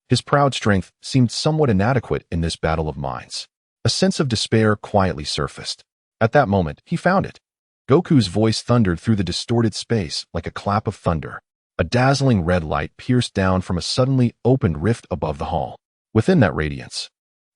Speaker 1: His proud strength seemed somewhat inadequate in this battle of minds. A sense of despair quietly surfaced. At that moment, he found it. Goku's voice thundered through the distorted space like a clap of thunder. A dazzling red light pierced down from a suddenly opened rift above the hall. Within that radiance,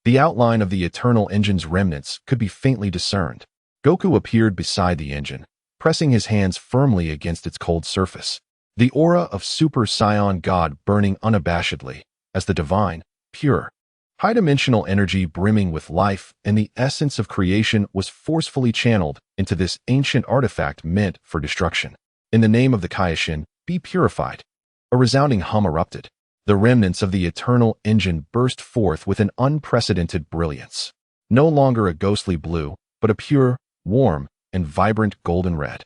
Speaker 1: the outline of the eternal engine's remnants could be faintly discerned. Goku appeared beside the engine, pressing his hands firmly against its cold surface. The aura of Super Saiyan God burning unabashedly, as the divine, pure, high-dimensional energy brimming with life and the essence of creation was forcefully channeled into this ancient artifact meant for destruction. In the name of the Kaioshin, be purified. A resounding hum erupted. The remnants of the eternal engine burst forth with an unprecedented brilliance. No longer a ghostly blue, but a pure, warm, and vibrant golden red.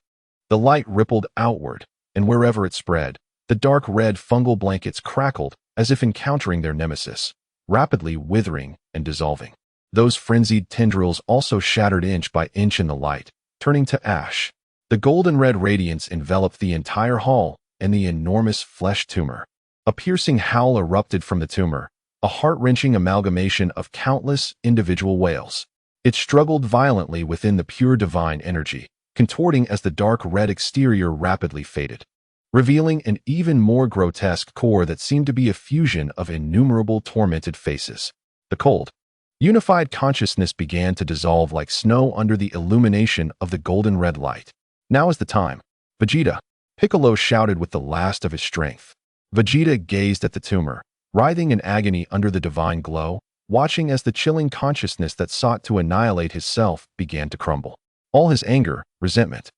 Speaker 1: The light rippled outward, and wherever it spread, the dark red fungal blankets crackled as if encountering their nemesis, rapidly withering and dissolving. Those frenzied tendrils also shattered inch by inch in the light, turning to ash. The golden red radiance enveloped the entire hall and the enormous flesh tumor. A piercing howl erupted from the tumor, a heart-wrenching amalgamation of countless individual wails. It struggled violently within the pure divine energy, contorting as the dark red exterior rapidly faded, revealing an even more grotesque core that seemed to be a fusion of innumerable tormented faces. The cold, unified consciousness began to dissolve like snow under the illumination of the golden red light. Now is the time. Vegeta, Piccolo shouted with the last of his strength. Vegeta gazed at the tumor, writhing in agony under the divine glow, watching as the chilling consciousness that sought to annihilate his self began to crumble. All his anger, resentment,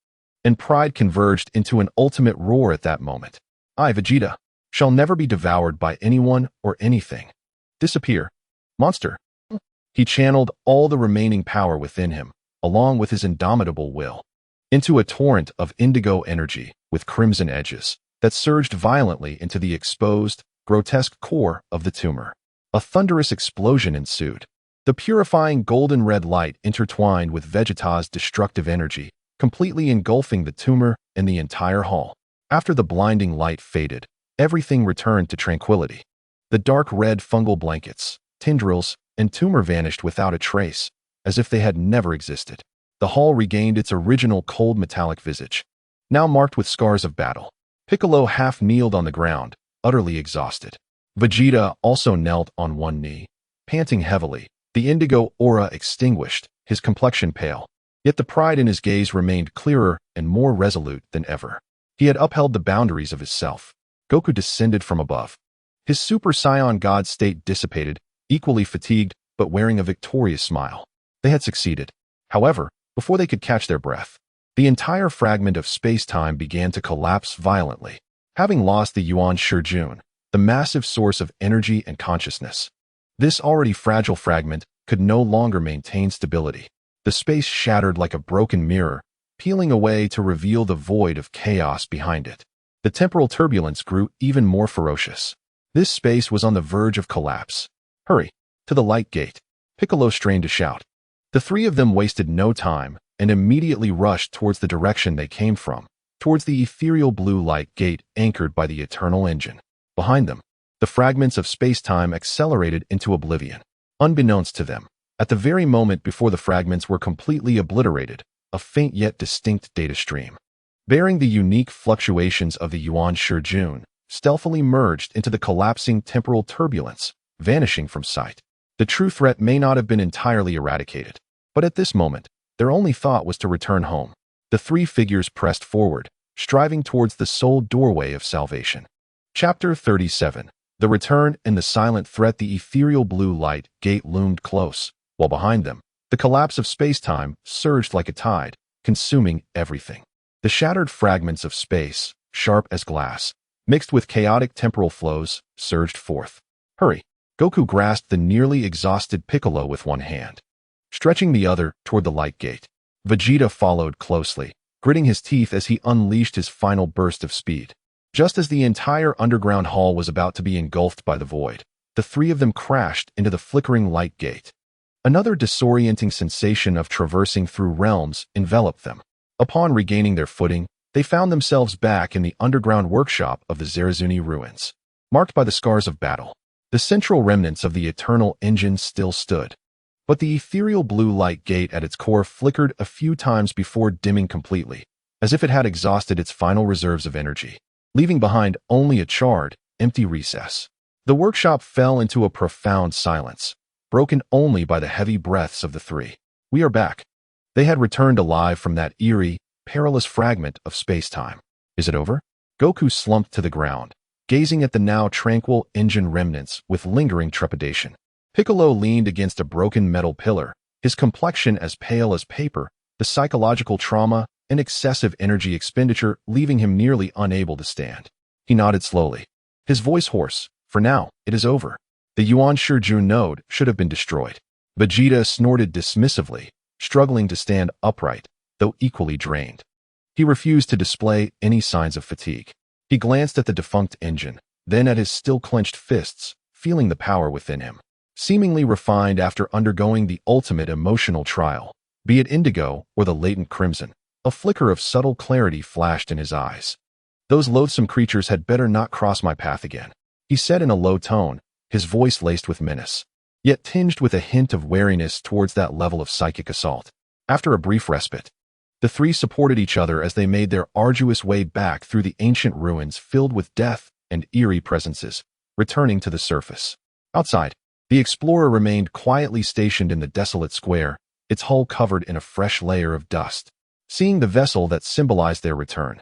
Speaker 1: and pride converged into an ultimate roar at that moment. I, Vegeta, shall never be devoured by anyone or anything. Disappear, monster. He channeled all the remaining power within him, along with his indomitable will, into a torrent of indigo energy with crimson edges that surged violently into the exposed, grotesque core of the tumor. A thunderous explosion ensued. The purifying golden red light intertwined with Vegeta's destructive energy, completely engulfing the tumor and the entire hall. After the blinding light faded, everything returned to tranquility. The dark red fungal blankets, tendrils, and tumor vanished without a trace, as if they had never existed. The hall regained its original cold metallic visage, now marked with scars of battle. Piccolo half kneeled on the ground, utterly exhausted. Vegeta also knelt on one knee, panting heavily, the indigo aura extinguished, his complexion pale. Yet the pride in his gaze remained clearer and more resolute than ever. He had upheld the boundaries of his self. Goku descended from above. His Super Saiyan God state dissipated, equally fatigued, but wearing a victorious smile. They had succeeded. However, before they could catch their breath, the entire fragment of space-time began to collapse violently. Having lost the Yuan Shijun, the massive source of energy and consciousness, this already fragile fragment could no longer maintain stability. The space shattered like a broken mirror, peeling away to reveal the void of chaos behind it. The temporal turbulence grew even more ferocious. This space was on the verge of collapse. Hurry, to the light gate. Piccolo strained to shout. The three of them wasted no time and immediately rushed towards the direction they came from, towards the ethereal blue light gate anchored by the eternal engine. Behind them, the fragments of space-time accelerated into oblivion. Unbeknownst to them, at the very moment before the fragments were completely obliterated, a faint yet distinct data stream, bearing the unique fluctuations of the Yuan Shijun, stealthily merged into the collapsing temporal turbulence, vanishing from sight. The true threat may not have been entirely eradicated, but at this moment, their only thought was to return home. The three figures pressed forward, striving towards the sole doorway of salvation. Chapter 37. The Return and the Silent Threat. The ethereal blue light gate loomed close, while behind them, the collapse of space-time surged like a tide, consuming everything. The shattered fragments of space, sharp as glass, mixed with chaotic temporal flows, surged forth. Hurry! Goku grasped the nearly exhausted Piccolo with one hand, stretching the other toward the light gate. Vegeta followed closely, gritting his teeth as he unleashed his final burst of speed. Just as the entire underground hall was about to be engulfed by the void, the three of them crashed into the flickering light gate. Another disorienting sensation of traversing through realms enveloped them. Upon regaining their footing, they found themselves back in the underground workshop of the Zarazuni ruins, marked by the scars of battle. The central remnants of the eternal engine still stood, but the ethereal blue light gate at its core flickered a few times before dimming completely, as if it had exhausted its final reserves of energy, leaving behind only a charred, empty recess. The workshop fell into a profound silence, broken only by the heavy breaths of the three. We are back. They had returned alive from that eerie, perilous fragment of space-time. Is it over? Goku slumped to the ground, gazing at the now tranquil engine remnants with lingering trepidation. Piccolo leaned against a broken metal pillar, his complexion as pale as paper, the psychological trauma and excessive energy expenditure leaving him nearly unable to stand. He nodded slowly, his voice hoarse. For now, it is over. The Yuan Shijun node should have been destroyed. Vegeta snorted dismissively, struggling to stand upright, though equally drained. He refused to display any signs of fatigue. He glanced at the defunct engine, then at his still-clenched fists, feeling the power within him. Seemingly refined after undergoing the ultimate emotional trial, be it indigo or the latent crimson, a flicker of subtle clarity flashed in his eyes. Those loathsome creatures had better not cross my path again, he said in a low tone, his voice laced with menace, yet tinged with a hint of wariness towards that level of psychic assault. After a brief respite, The three supported each other as they made their arduous way back through the ancient ruins filled with death and eerie presences, returning to the surface. Outside, the explorer remained quietly stationed in the desolate square, its hull covered in a fresh layer of dust. Seeing the vessel that symbolized their return,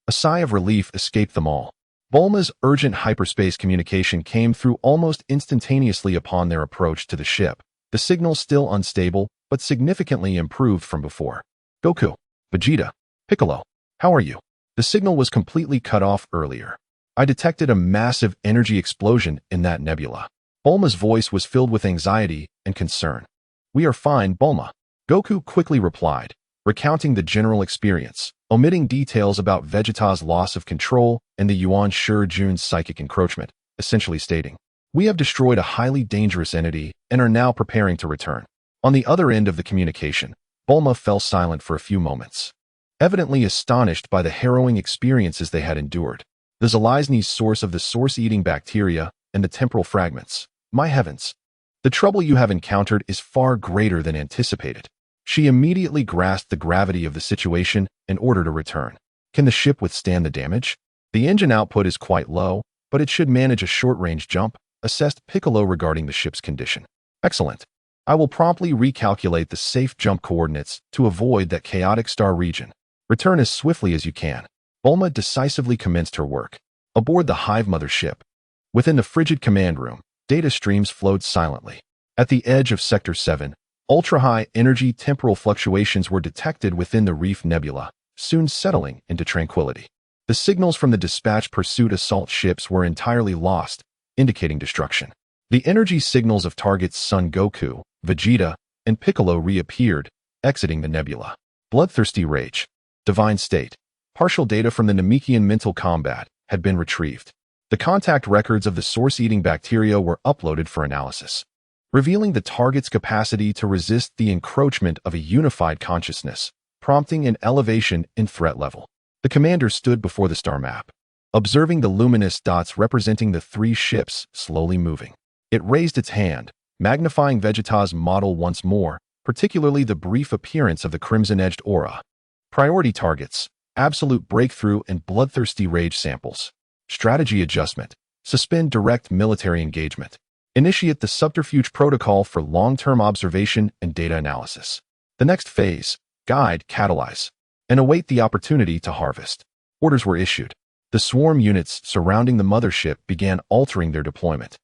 Speaker 1: a sigh of relief escaped them all. Bulma's urgent hyperspace communication came through almost instantaneously upon their approach to the ship, the signal still unstable, but significantly improved from before. Goku, Vegeta, Piccolo, how are you? The signal was completely cut off earlier. I detected a massive energy explosion in that nebula. Bulma's voice was filled with anxiety and concern. We are fine, Bulma. Goku quickly replied, recounting the general experience, omitting details about Vegeta's loss of control and the Yuan Shijun's psychic encroachment, essentially stating, we have destroyed a highly dangerous entity and are now preparing to return. On the other end of the communication, Bulma fell silent for a few moments, evidently astonished by the harrowing experiences they had endured. The Zelizny's source of the source-eating bacteria and the temporal fragments. My heavens! The trouble you have encountered is far greater than anticipated. She immediately grasped the gravity of the situation and ordered a return. Can the ship withstand the damage? The engine output is quite low, but it should manage a short-range jump, assessed Piccolo regarding the ship's condition. Excellent. I will promptly recalculate the safe jump coordinates to avoid that chaotic star region. Return as swiftly as you can. Bulma decisively commenced her work. Aboard the Hive Mother ship, within the frigid command room, data streams flowed silently. At the edge of Sector 7, ultra-high energy temporal fluctuations were detected within the Reef Nebula, soon settling into tranquility. The signals from the dispatched pursuit assault ships were entirely lost, indicating destruction. The energy signals of targets Son Goku, Vegeta, and Piccolo reappeared, exiting the nebula. Bloodthirsty rage. Divine state. Partial data from the Namekian mental combat had been retrieved. The contact records of the source-eating bacteria were uploaded for analysis, revealing the target's capacity to resist the encroachment of a unified consciousness, prompting an elevation in threat level. The commander stood before the star map, observing the luminous dots representing the three ships slowly moving. It raised its hand, magnifying Vegeta's model once more, particularly the brief appearance of the crimson-edged aura. Priority targets, absolute breakthrough and bloodthirsty rage samples. Strategy adjustment. Suspend direct military engagement. Initiate the subterfuge protocol for long-term observation and data analysis. The next phase, guide, catalyze, and await the opportunity to harvest. Orders were issued. The swarm units surrounding the mothership began altering their deployment,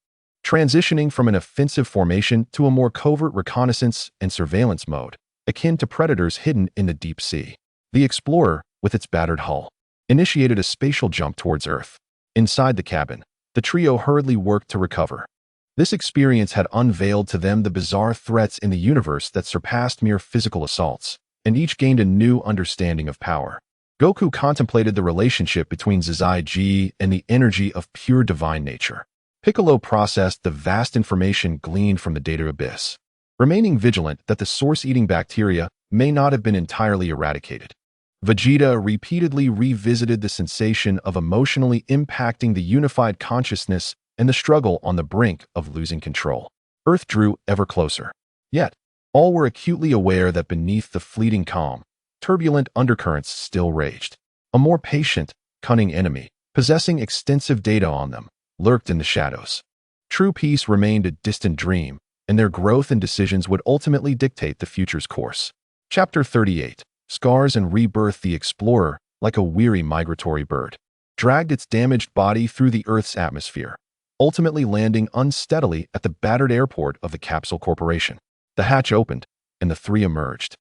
Speaker 1: transitioning from an offensive formation to a more covert reconnaissance and surveillance mode, akin to predators hidden in the deep sea. The Explorer, with its battered hull, initiated a spatial jump towards Earth. Inside the cabin, the trio hurriedly worked to recover. This experience had unveiled to them the bizarre threats in the universe that surpassed mere physical assaults, and each gained a new understanding of power. Goku contemplated the relationship between Zizai Ji and the energy of pure divine nature. Piccolo processed the vast information gleaned from the data abyss, remaining vigilant that the source-eating bacteria may not have been entirely eradicated. Vegeta repeatedly revisited the sensation of emotionally impacting the unified consciousness and the struggle on the brink of losing control. Earth drew ever closer. Yet, all were acutely aware that beneath the fleeting calm, turbulent undercurrents still raged. A more patient, cunning enemy, possessing extensive data on them, lurked in the shadows. True peace remained a distant dream, and their growth and decisions would ultimately dictate the future's course. Chapter 38. Scars and Rebirth. The Explorer, like a weary migratory bird, dragged its damaged body through the Earth's atmosphere, ultimately landing unsteadily at the battered airport of the Capsule Corporation. The hatch opened, and the three emerged,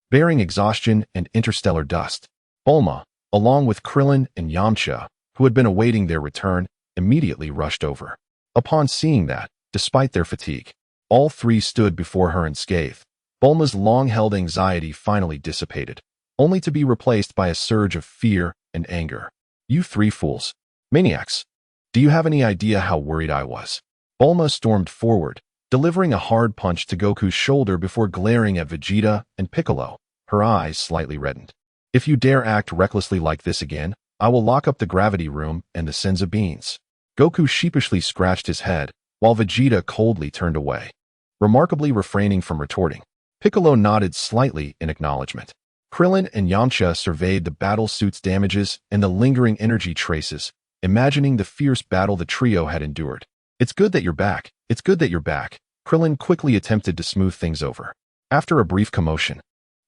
Speaker 1: bearing exhaustion and interstellar dust. Bulma, along with Krillin and Yamcha, who had been awaiting their return, immediately rushed over. Upon seeing that, despite their fatigue, all three stood before her unscathed. Bulma's long-held anxiety finally dissipated, only to be replaced by a surge of fear and anger. You three fools. Maniacs. Do you have any idea how worried I was? Bulma stormed forward, delivering a hard punch to Goku's shoulder before glaring at Vegeta and Piccolo, her eyes slightly reddened. If you dare act recklessly like this again, I will lock up the gravity room and the Senza beans. Goku sheepishly scratched his head, while Vegeta coldly turned away, remarkably refraining from retorting. Piccolo nodded slightly in acknowledgement. Krillin and Yamcha surveyed the battle suit's damages and the lingering energy traces, imagining the fierce battle the trio had endured. "It's good that you're back. It's good that you're back." Krillin quickly attempted to smooth things over. After a brief commotion,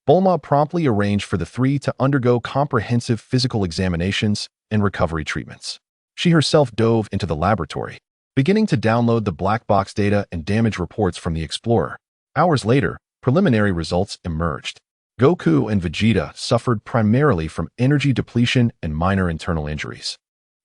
Speaker 1: Bulma promptly arranged for the three to undergo comprehensive physical examinations and recovery treatments. She herself dove into the laboratory, beginning to download the black box data and damage reports from the Explorer. Hours later, preliminary results emerged. Goku and Vegeta suffered primarily from energy depletion and minor internal injuries,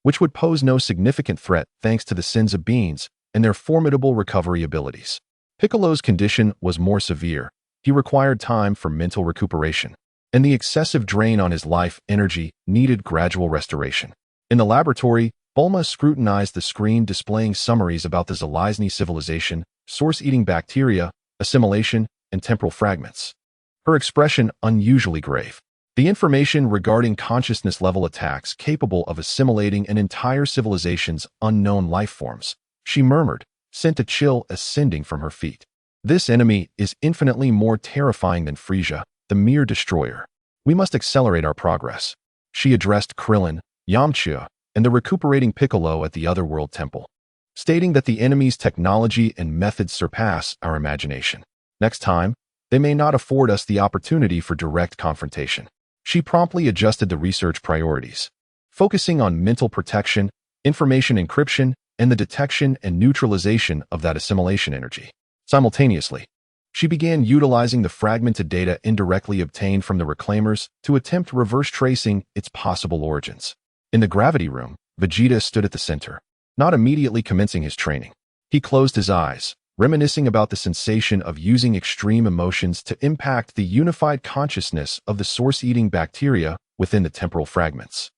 Speaker 1: which would pose no significant threat thanks to the Senzu beans and their formidable recovery abilities. Piccolo's condition was more severe. He required time for mental recuperation, and the excessive drain on his life energy needed gradual restoration. In the laboratory, Bulma scrutinized the screen displaying summaries about the Zelizny civilization, source-eating bacteria, assimilation, and temporal fragments. Her expression unusually grave. The information regarding consciousness-level attacks capable of assimilating an entire civilization's unknown life forms, she murmured, sent a chill ascending from her feet. This enemy is infinitely more terrifying than Frisia, the mere destroyer. We must accelerate our progress. She addressed Krillin, Yamcha, and the recuperating Piccolo at the Otherworld Temple, stating that the enemy's technology and methods surpass our imagination. Next time, they may not afford us the opportunity for direct confrontation. She promptly adjusted the research priorities, focusing on mental protection, information encryption, and the detection and neutralization of that assimilation energy. Simultaneously, she began utilizing the fragmented data indirectly obtained from the Reclaimers to attempt reverse tracing its possible origins. In the gravity room, Vegeta stood at the center, not immediately commencing his training. He closed his eyes, reminiscing about the sensation of using extreme emotions to impact the unified consciousness of the source-eating bacteria within the temporal fragments,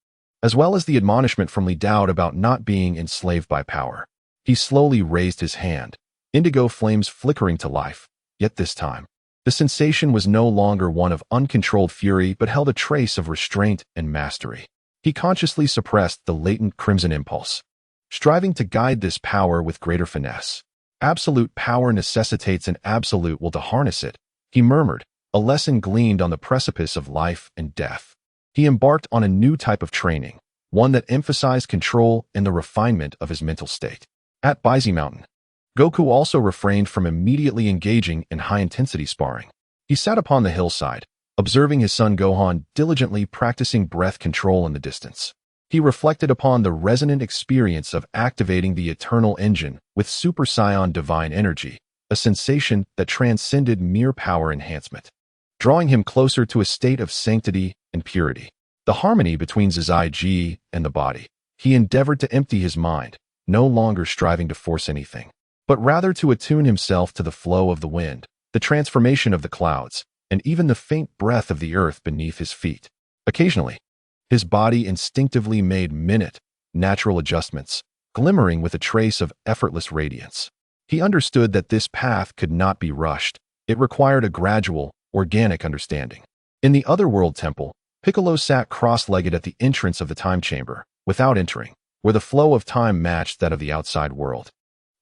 Speaker 1: as well as the admonishment from Li Dao about not being enslaved by power. He slowly raised his hand, indigo flames flickering to life, yet this time, the sensation was no longer one of uncontrolled fury but held a trace of restraint and mastery. He consciously suppressed the latent crimson impulse, striving to guide this power with greater finesse. Absolute power necessitates an absolute will to harness it, he murmured, a lesson gleaned on the precipice of life and death. He embarked on a new type of training, one that emphasized control and the refinement of his mental state. At Baizi Mountain, Goku also refrained from immediately engaging in high-intensity sparring. He sat upon the hillside, observing his son Gohan diligently practicing breath control in the distance. He reflected upon the resonant experience of activating the eternal engine with Super Saiyan divine energy, a sensation that transcended mere power enhancement, drawing him closer to a state of sanctity and purity. The harmony between Zizai Ji and the body. He endeavored to empty his mind, no longer striving to force anything, but rather to attune himself to the flow of the wind, the transformation of the clouds, and even the faint breath of the earth beneath his feet. Occasionally, his body instinctively made natural adjustments, glimmering with a trace of effortless radiance. He understood that this path could not be rushed. It required a gradual, organic understanding. In the Otherworld Temple, Piccolo sat cross-legged at the entrance of the time chamber, without entering, where the flow of time matched that of the outside world.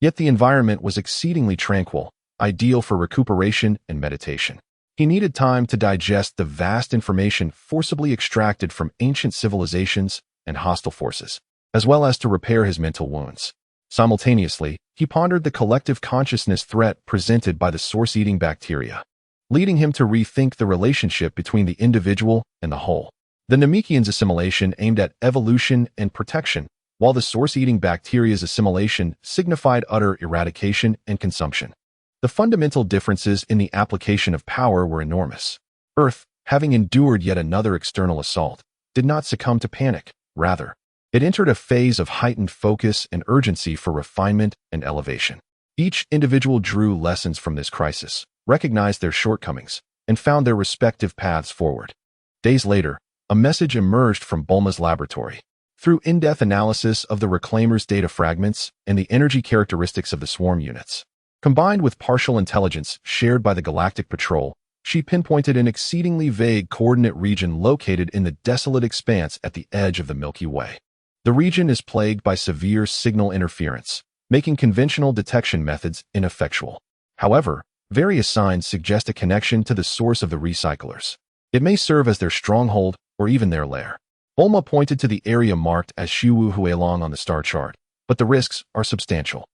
Speaker 1: Yet the environment was exceedingly tranquil, ideal for recuperation and meditation. He needed time to digest the vast information forcibly extracted from ancient civilizations and hostile forces, as well as to repair his mental wounds. Simultaneously, he pondered the collective consciousness threat presented by the source-eating bacteria, leading him to rethink the relationship between the individual and the whole. The Namekian's assimilation aimed at evolution and protection, while the source-eating bacteria's assimilation signified utter eradication and consumption. The fundamental differences in the application of power were enormous. Earth, having endured yet another external assault, did not succumb to panic. Rather, it entered a phase of heightened focus and urgency for refinement and elevation. Each individual drew lessons from this crisis, recognized their shortcomings, and found their respective paths forward. Days later, a message emerged from Bulma's laboratory. Through in-depth analysis of the Reclaimers' data fragments and the energy characteristics of the swarm units, combined with partial intelligence shared by the Galactic Patrol, she pinpointed an exceedingly vague coordinate region located in the desolate expanse at the edge of the Milky Way. The region is plagued by severe signal interference, making conventional detection methods ineffectual. However, various signs suggest a connection to the source of the recyclers. It may serve as their stronghold or even their lair. Bulma pointed to the area marked as Shiwu Huilong on the star chart, but the risks are substantial.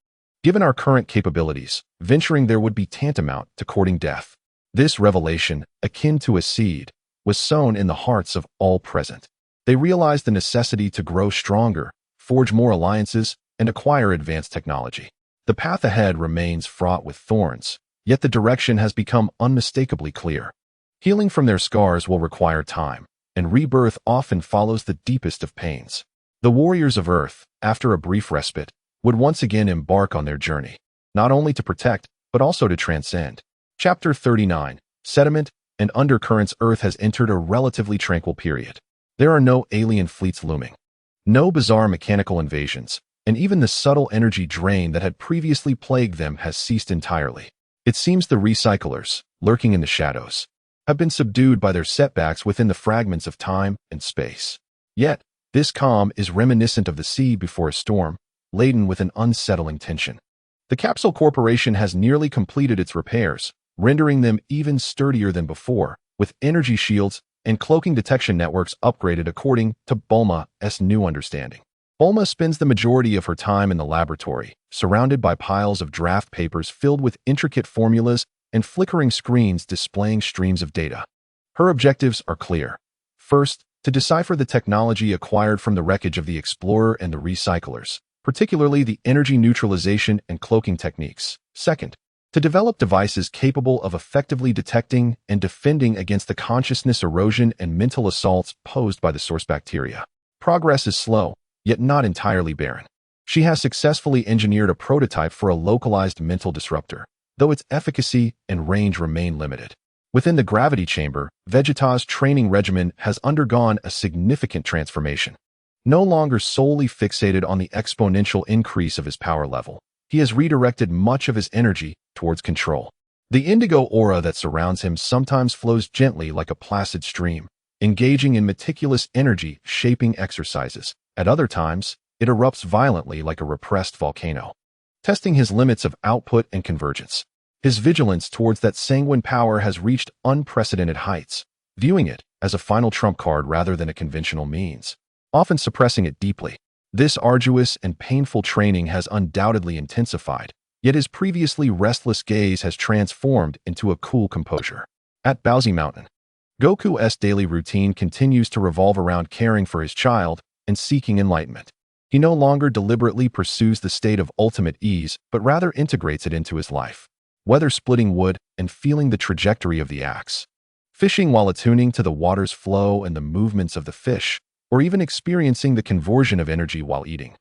Speaker 1: Given our current capabilities, venturing there would be tantamount to courting death. This revelation, akin to a seed, was sown in the hearts of all present. They realized the necessity to grow stronger, forge more alliances, and acquire advanced technology. The path ahead remains fraught with thorns, yet the direction has become unmistakably clear. Healing from their scars will require time, and rebirth often follows the deepest of pains. The warriors of Earth, after a brief respite, would once again embark on their journey, not only to protect, but also to transcend. Chapter 39, Sediment and Undercurrents. Earth has entered a relatively tranquil period. There are no alien fleets looming, no bizarre mechanical invasions, and even the subtle energy drain that had previously plagued them has ceased entirely. It seems the recyclers, lurking in the shadows, have been subdued by their setbacks within the fragments of time and space. Yet, this calm is reminiscent of the sea before a storm, laden with an unsettling tension. The Capsule Corporation has nearly completed its repairs, rendering them even sturdier than before, with energy shields and cloaking detection networks upgraded according to Bulma's new understanding. Bulma spends the majority of her time in the laboratory, surrounded by piles of draft papers filled with intricate formulas and flickering screens displaying streams of data. Her objectives are clear. First, to decipher the technology acquired from the wreckage of the Explorer and the Recyclers, particularly the energy neutralization and cloaking techniques. Second, to develop devices capable of effectively detecting and defending against the consciousness erosion and mental assaults posed by the source bacteria. Progress is slow, yet not entirely barren. She has successfully engineered a prototype for a localized mental disruptor, though its efficacy and range remain limited. Within the gravity chamber, Vegeta's training regimen has undergone a significant transformation. No longer solely fixated on the exponential increase of his power level, he has redirected much of his energy towards control. The indigo aura that surrounds him sometimes flows gently like a placid stream, engaging in meticulous energy-shaping exercises. At other times, it erupts violently like a repressed volcano, testing his limits of output and convergence. His vigilance towards that sanguine power has reached unprecedented heights, viewing it as a final trump card rather than a conventional means, often suppressing it deeply. This arduous and painful training has undoubtedly intensified, yet his previously restless gaze has transformed into a cool composure. At Bowsy Mountain, Goku's daily routine continues to revolve around caring for his child and seeking enlightenment. He no longer deliberately pursues the state of ultimate ease, but rather integrates it into his life, whether splitting wood and feeling the trajectory of the axe, fishing while attuning to the water's flow and the movements of the fish, or even experiencing the conversion of energy while eating.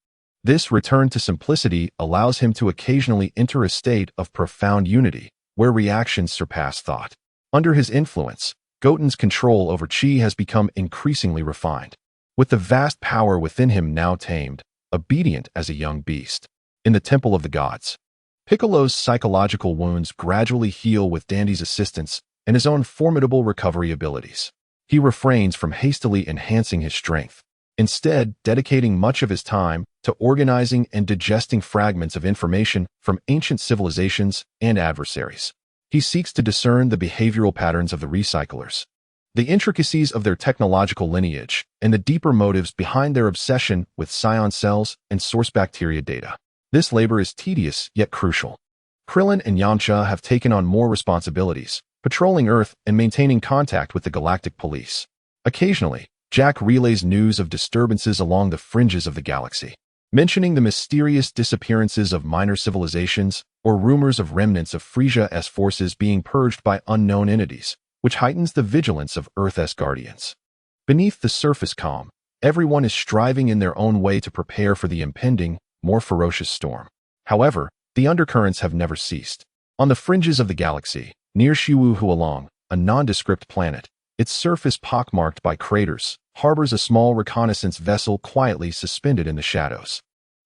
Speaker 1: This return to simplicity allows him to occasionally enter a state of profound unity, where reactions surpass thought. Under his influence, Goten's control over Chi has become increasingly refined, with the vast power within him now tamed, obedient as a young beast. In the Temple of the Gods, Piccolo's psychological wounds gradually heal with Dandy's assistance and his own formidable recovery abilities. He refrains from hastily enhancing his strength, instead dedicating much of his time to organizing and digesting fragments of information from ancient civilizations and adversaries. He seeks to discern the behavioral patterns of the recyclers, the intricacies of their technological lineage, and the deeper motives behind their obsession with scion cells and source bacteria data. This labor is tedious yet crucial. Krillin and Yamcha have taken on more responsibilities, patrolling Earth and maintaining contact with the Galactic Police. Occasionally, Jack relays news of disturbances along the fringes of the galaxy, mentioning the mysterious disappearances of minor civilizations or rumors of remnants of Frisia's forces being purged by unknown entities, which heightens the vigilance of Earth's guardians. Beneath the surface calm, everyone is striving in their own way to prepare for the impending, more ferocious storm. However, the undercurrents have never ceased. On the fringes of the galaxy, near Shiwu Huilong, a nondescript planet, its surface pockmarked by craters, harbors a small reconnaissance vessel quietly suspended in the shadows.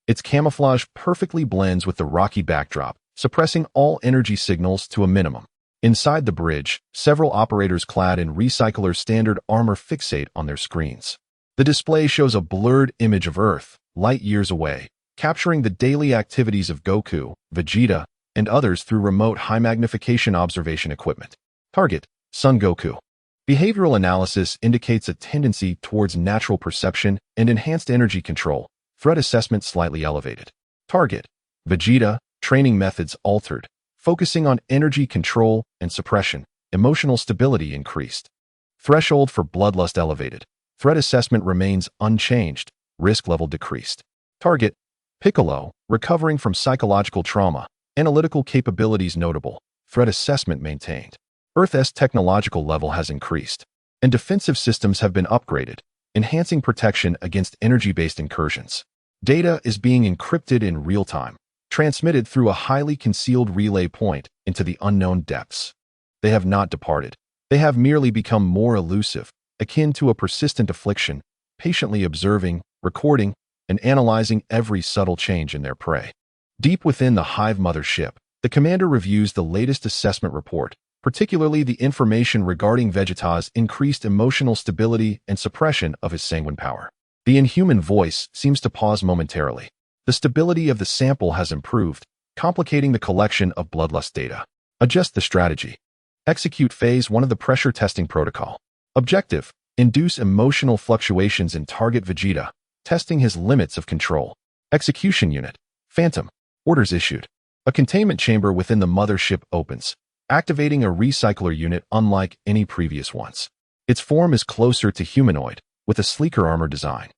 Speaker 1: Its camouflage perfectly blends with the rocky backdrop, suppressing all energy signals to a minimum. Inside the bridge, several operators clad in Recycler standard armor fixate on their screens. The display shows a blurred image of Earth, light years away, capturing the daily activities of Goku, Vegeta, and others through remote high-magnification observation equipment. Target: Son Goku. Behavioral analysis indicates a tendency towards natural perception and enhanced energy control. Threat assessment slightly elevated. Target: Vegeta, training methods altered, focusing on energy control and suppression. Emotional stability increased. Threshold for bloodlust elevated. Threat assessment remains unchanged. Risk level decreased. Target: Piccolo, recovering from psychological trauma. Analytical capabilities notable. Threat assessment maintained. Earth's technological level has increased, and defensive systems have been upgraded, enhancing protection against energy-based incursions. Data is being encrypted in real time, transmitted through a highly concealed relay point into the unknown depths. They have not departed. They have merely become more elusive, akin to a persistent affliction, patiently observing, recording, and analyzing every subtle change in their prey. Deep within the Hive mothership, the commander reviews the latest assessment report, particularly the information regarding Vegeta's increased emotional stability and suppression of his sanguine power. The inhuman voice seems to pause momentarily. The stability of the sample has improved, complicating the collection of bloodlust data. Adjust the strategy. Execute Phase 1 of the pressure testing protocol. Objective: induce emotional fluctuations in target Vegeta, testing his limits of control. Execution Unit: Phantom. Orders issued. A containment chamber within the mothership opens, activating a recycler unit unlike any previous ones. Its form is closer to humanoid, with a sleeker armor design.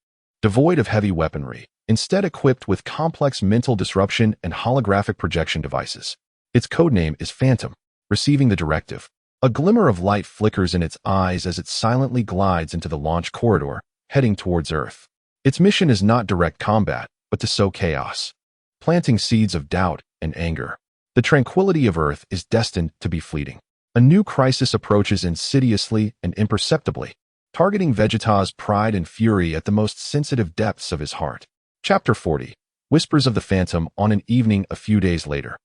Speaker 1: Devoid of heavy weaponry, instead equipped with complex mental disruption and holographic projection devices. Its codename is Phantom, receiving the directive. A glimmer of light flickers in its eyes as it silently glides into the launch corridor, heading towards Earth. Its mission is not direct combat, but to sow chaos, planting seeds of doubt and anger. The tranquility of Earth is destined to be fleeting. A new crisis approaches insidiously and imperceptibly, targeting Vegeta's pride and fury at the most sensitive depths of his heart. Chapter 40. Whispers of the Phantom on an evening a few days later.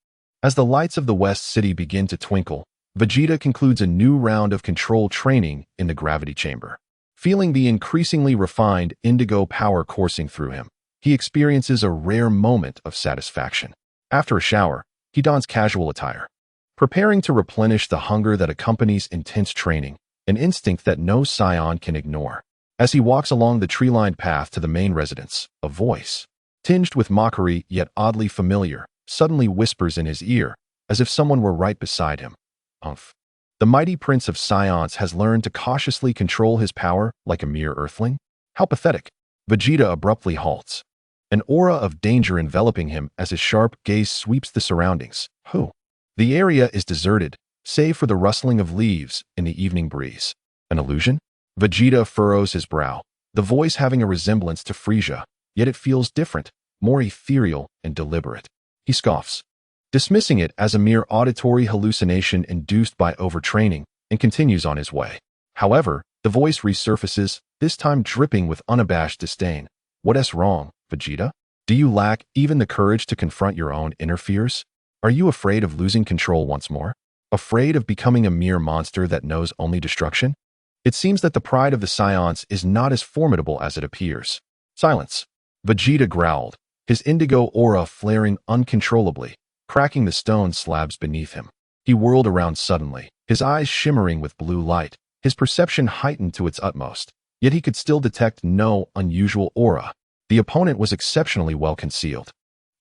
Speaker 1: As the lights of the West City begin to twinkle, Vegeta concludes a new round of control training in the gravity chamber. Feeling the increasingly refined indigo power coursing through him, he experiences a rare moment of satisfaction. After a shower, he dons casual attire, preparing to replenish the hunger that accompanies intense training, an instinct that no scion can ignore. As he walks along the tree-lined path to the main residence, a voice, tinged with mockery yet oddly familiar, suddenly whispers in his ear, as if someone were right beside him. Umph. The mighty prince of scions has learned to cautiously control his power like a mere earthling? How pathetic. Vegeta abruptly halts, an aura of danger enveloping him as his sharp gaze sweeps the surroundings. Who? The area is deserted, save for the rustling of leaves in the evening breeze. An illusion? Vegeta furrows his brow, the voice having a resemblance to Frieza, yet it feels different, more ethereal and deliberate. He scoffs, dismissing it as a mere auditory hallucination induced by overtraining, and continues on his way. However, the voice resurfaces, this time dripping with unabashed disdain. What's wrong, Vegeta? Do you lack even the courage to confront your own inner fears? Are you afraid of losing control once more? Afraid of becoming a mere monster that knows only destruction? It seems that the pride of the Scions is not as formidable as it appears. Silence. Vegeta growled, his indigo aura flaring uncontrollably, cracking the stone slabs beneath him. He whirled around suddenly, his eyes shimmering with blue light, his perception heightened to its utmost, yet he could still detect no unusual aura. The opponent was exceptionally well concealed.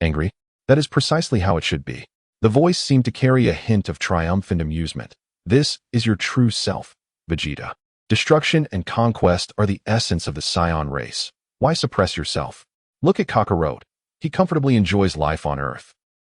Speaker 1: Angry? That is precisely how it should be. The voice seemed to carry a hint of triumphant amusement. This is your true self, Vegeta. Destruction and conquest are the essence of the Scion race. Why suppress yourself? Look at Kakarot. He comfortably enjoys life on Earth,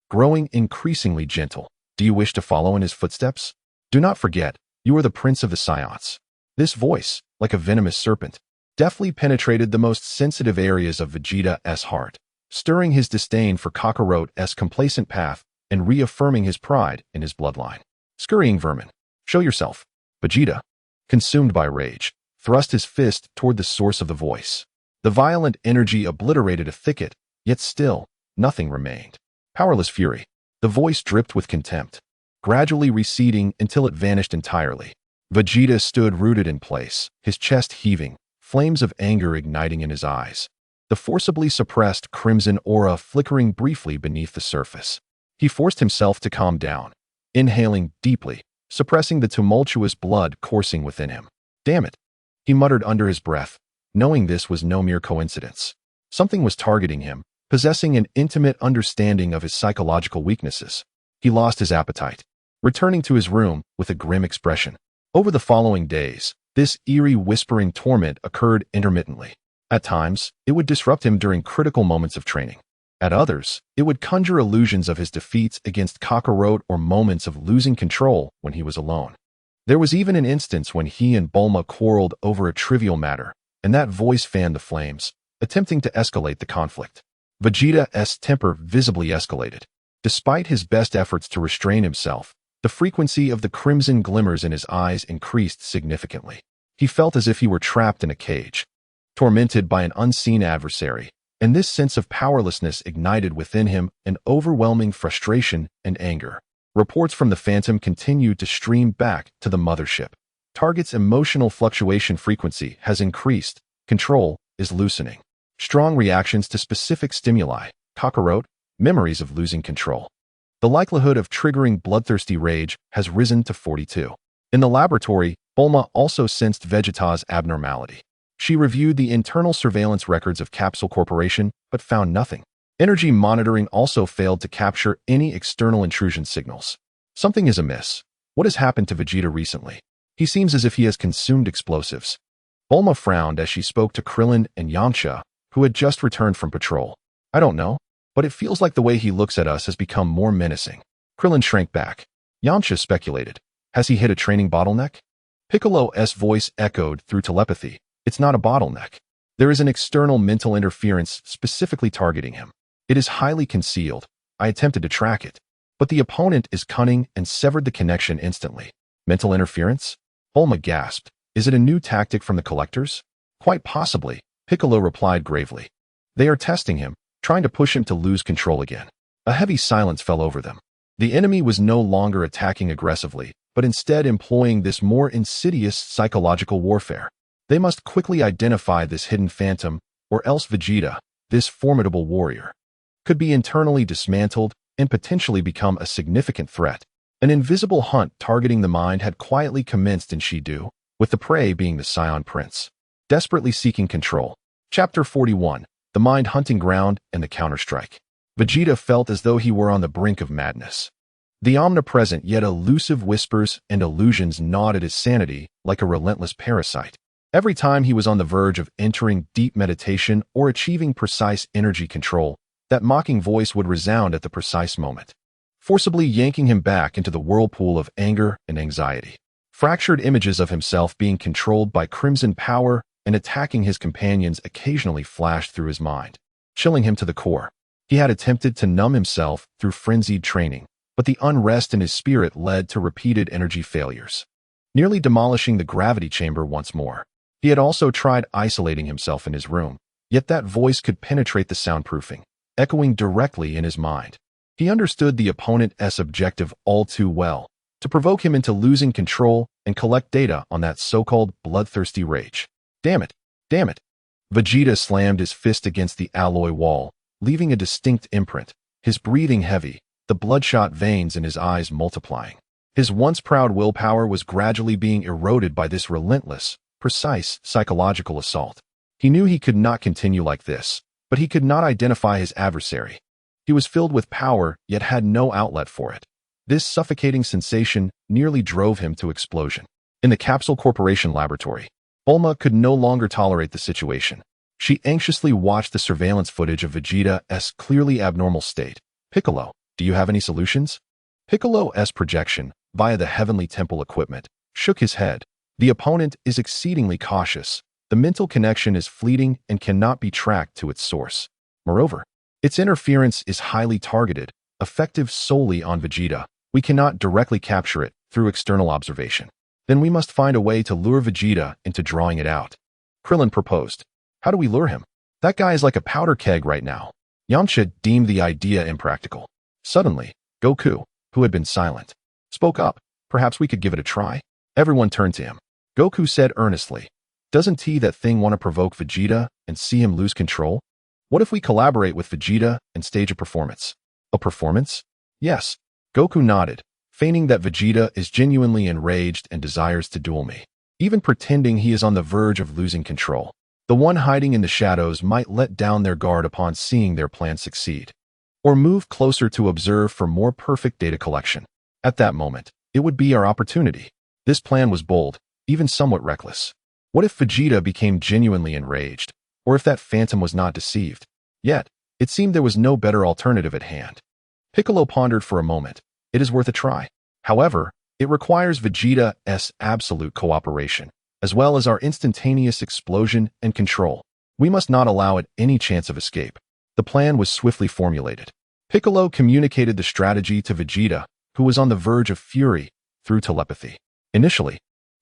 Speaker 1: growing increasingly gentle. Do you wish to follow in his footsteps? Do not forget, you are the prince of the Scions. This voice, like a venomous serpent, deftly penetrated the most sensitive areas of Vegeta's heart, stirring his disdain for Kakarot's complacent path and reaffirming his pride in his bloodline. Scurrying vermin, show yourself. Vegeta, consumed by rage, thrust his fist toward the source of the voice. The violent energy obliterated a thicket, yet still, nothing remained. Powerless fury. The voice dripped with contempt, gradually receding until it vanished entirely. Vegeta stood rooted in place, his chest heaving, flames of anger igniting in his eyes, the forcibly suppressed crimson aura flickering briefly beneath the surface. He forced himself to calm down, inhaling deeply, suppressing the tumultuous blood coursing within him. Damn it. He muttered under his breath, knowing this was no mere coincidence. Something was targeting him, possessing an intimate understanding of his psychological weaknesses. He lost his appetite, returning to his room with a grim expression. Over the following days, this eerie whispering torment occurred intermittently. At times, it would disrupt him during critical moments of training. At others, it would conjure illusions of his defeats against Kakarot or moments of losing control when he was alone. There was even an instance when he and Bulma quarreled over a trivial matter, and that voice fanned the flames, attempting to escalate the conflict. Vegeta's temper visibly escalated. Despite his best efforts to restrain himself, the frequency of the crimson glimmers in his eyes increased significantly. He felt as if he were trapped in a cage, tormented by an unseen adversary, and this sense of powerlessness ignited within him an overwhelming frustration and anger. Reports from the Phantom continued to stream back to the mothership. Target's emotional fluctuation frequency has increased. Control is loosening. Strong reactions to specific stimuli. Kakarot, memories of losing control. The likelihood of triggering bloodthirsty rage has risen to 42. In the laboratory, Bulma also sensed Vegeta's abnormality. She reviewed the internal surveillance records of Capsule Corporation, but found nothing. Energy monitoring also failed to capture any external intrusion signals. Something is amiss. What has happened to Vegeta recently? He seems as if he has consumed explosives. Bulma frowned as she spoke to Krillin and Yamcha, who had just returned from patrol. I don't know, but it feels like the way he looks at us has become more menacing. Krillin shrank back. Yamcha speculated. Has he hit a training bottleneck? Piccolo's voice echoed through telepathy. It's not a bottleneck. There is an external mental interference specifically targeting him. It is highly concealed. I attempted to track it, but the opponent is cunning and severed the connection instantly. Mental interference? Bulma gasped. Is it a new tactic from the collectors? Quite possibly, Piccolo replied gravely. They are testing him, trying to push him to lose control again. A heavy silence fell over them. The enemy was no longer attacking aggressively, but instead employing this more insidious psychological warfare. They must quickly identify this hidden phantom, or else Vegeta, this formidable warrior, could be internally dismantled and potentially become a significant threat. An invisible hunt targeting the mind had quietly commenced in Shidu, with the prey being the Scion Prince. Desperately seeking control. Chapter 41, The Mind Hunting Ground and the Counterstrike. Vegeta felt as though he were on the brink of madness. The omnipresent yet elusive whispers and illusions gnawed at his sanity like a relentless parasite. Every time he was on the verge of entering deep meditation or achieving precise energy control, that mocking voice would resound at the precise moment, forcibly yanking him back into the whirlpool of anger and anxiety. Fractured images of himself being controlled by crimson power and attacking his companions occasionally flashed through his mind, chilling him to the core. He had attempted to numb himself through frenzied training, but the unrest in his spirit led to repeated energy failures, nearly demolishing the gravity chamber once more. He had also tried isolating himself in his room, yet that voice could penetrate the soundproofing, echoing directly in his mind. He understood the opponent's objective all too well, to provoke him into losing control and collect data on that so-called bloodthirsty rage. Damn it! Damn it! Vegeta slammed his fist against the alloy wall, leaving a distinct imprint, his breathing heavy, the bloodshot veins in his eyes multiplying. His once proud willpower was gradually being eroded by this relentless, precise psychological assault. He knew he could not continue like this, but he could not identify his adversary. He was filled with power, yet had no outlet for it. This suffocating sensation nearly drove him to explosion. In the Capsule Corporation laboratory, Bulma could no longer tolerate the situation. She anxiously watched the surveillance footage of Vegeta's clearly abnormal state. Piccolo, do you have any solutions? Piccolo's projection, via the Heavenly Temple equipment, shook his head. The opponent is exceedingly cautious. The mental connection is fleeting and cannot be tracked to its source. Moreover, its interference is highly targeted, effective solely on Vegeta. We cannot directly capture it through external observation. Then we must find a way to lure Vegeta into drawing it out. Krillin proposed. How do we lure him? That guy is like a powder keg right now. Yamcha deemed the idea impractical. Suddenly, Goku, who had been silent, spoke up. Perhaps we could give it a try. Everyone turned to him. Goku said earnestly, doesn't that thing want to provoke Vegeta and see him lose control? What if we collaborate with Vegeta and stage a performance? A performance? Yes. Goku nodded, feigning that Vegeta is genuinely enraged and desires to duel me. even pretending he is on the verge of losing control. The one hiding in the shadows might let down their guard upon seeing their plan succeed, or move closer to observe for more perfect data collection. At that moment, it would be our opportunity. This plan was bold, even somewhat reckless. What if Vegeta became genuinely enraged, or if that phantom was not deceived? Yet, it seemed there was no better alternative at hand. Piccolo pondered for a moment. It is worth a try. However, it requires Vegeta's absolute cooperation, as well as our instantaneous explosion and control. We must not allow it any chance of escape. The plan was swiftly formulated. Piccolo communicated the strategy to Vegeta, who was on the verge of fury, through telepathy. Initially,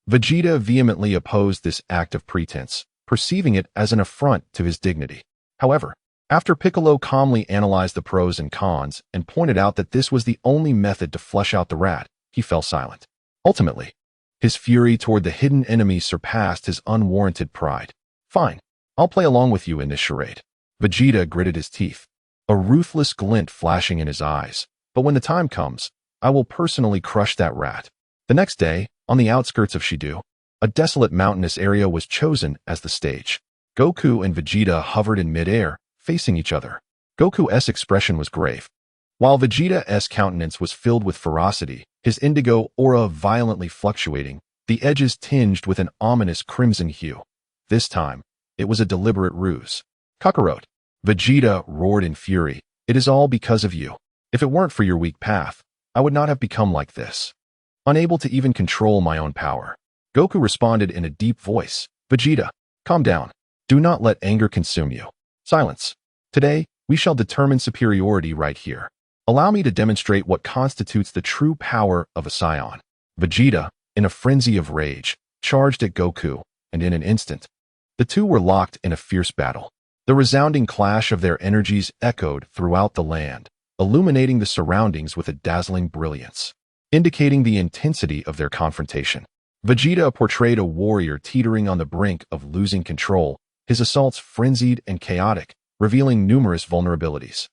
Speaker 1: Vegeta vehemently opposed this act of pretense, perceiving it as an affront to his dignity. However, after Piccolo calmly analyzed the pros and cons and pointed out that this was the only method to flush out the rat, he fell silent. Ultimately, his fury toward the hidden enemy surpassed his unwarranted pride. Fine, I'll play along with you in this charade. Vegeta gritted his teeth, a ruthless glint flashing in his eyes. But when the time comes, I will personally crush that rat. The next day, on the outskirts of Shidu, a desolate mountainous area was chosen as the stage. Goku and Vegeta hovered in midair, facing each other. Goku's expression was grave, while Vegeta's countenance was filled with ferocity, his indigo aura violently fluctuating, the edges tinged with an ominous crimson hue. This time, it was a deliberate ruse. Kakarot, Vegeta roared in fury, it is all because of you. If it weren't for your weak path, I would not have become like this. Unable to even control my own power. Goku responded in a deep voice, Vegeta, calm down. Do not let anger consume you. Silence. Today, we shall determine superiority right here. Allow me to demonstrate what constitutes the true power of a Saiyan. Vegeta, in a frenzy of rage, charged at Goku, and in an instant, the two were locked in a fierce battle. The resounding clash of their energies echoed throughout the land, illuminating the surroundings with a dazzling brilliance, indicating the intensity of their confrontation. Vegeta portrayed a warrior teetering on the brink of losing control, his assaults frenzied and chaotic, revealing numerous vulnerabilities,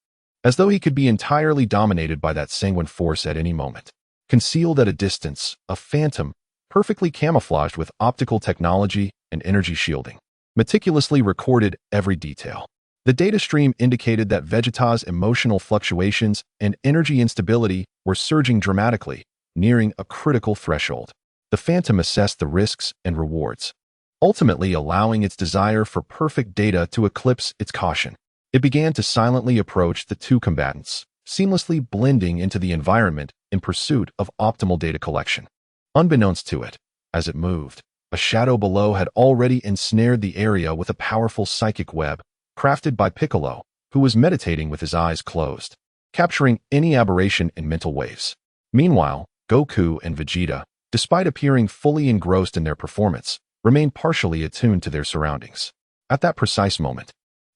Speaker 1: as though he could be entirely dominated by that sanguine force at any moment. Concealed at a distance, a phantom, perfectly camouflaged with optical technology and energy shielding, meticulously recorded every detail. The data stream indicated that Vegeta's emotional fluctuations and energy instability were surging dramatically, nearing a critical threshold. The phantom assessed the risks and rewards, ultimately allowing its desire for perfect data to eclipse its caution. It began to silently approach the two combatants, seamlessly blending into the environment in pursuit of optimal data collection. Unbeknownst to it, as it moved, a shadow below had already ensnared the area with a powerful psychic web, crafted by Piccolo, who was meditating with his eyes closed, capturing any aberration in mental waves. Meanwhile, Goku and Vegeta, despite appearing fully engrossed in their performance, remained partially attuned to their surroundings. At that precise moment,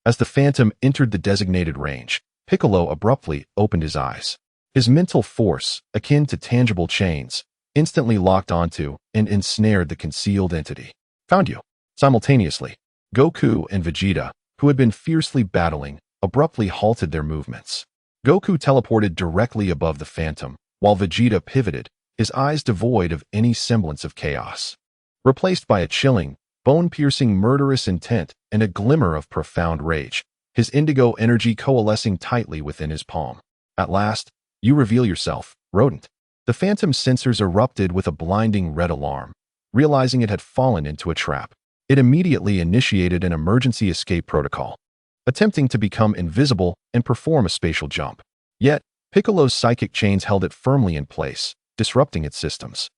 Speaker 1: as the phantom entered the designated range, Piccolo abruptly opened his eyes. His mental force, akin to tangible chains, instantly locked onto and ensnared the concealed entity. Found you. Simultaneously, Goku and Vegeta, who had been fiercely battling, abruptly halted their movements. Goku teleported directly above the phantom, while Vegeta pivoted, his eyes devoid of any semblance of chaos, replaced by a chilling, bone-piercing murderous intent and a glimmer of profound rage, his indigo energy coalescing tightly within his palm. At last, you reveal yourself, rodent. The phantom's sensors erupted with a blinding red alarm. Realizing it had fallen into a trap, it immediately initiated an emergency escape protocol, attempting to become invisible and perform a spatial jump. Yet, Piccolo's psychic chains held it firmly in place, disrupting its systems.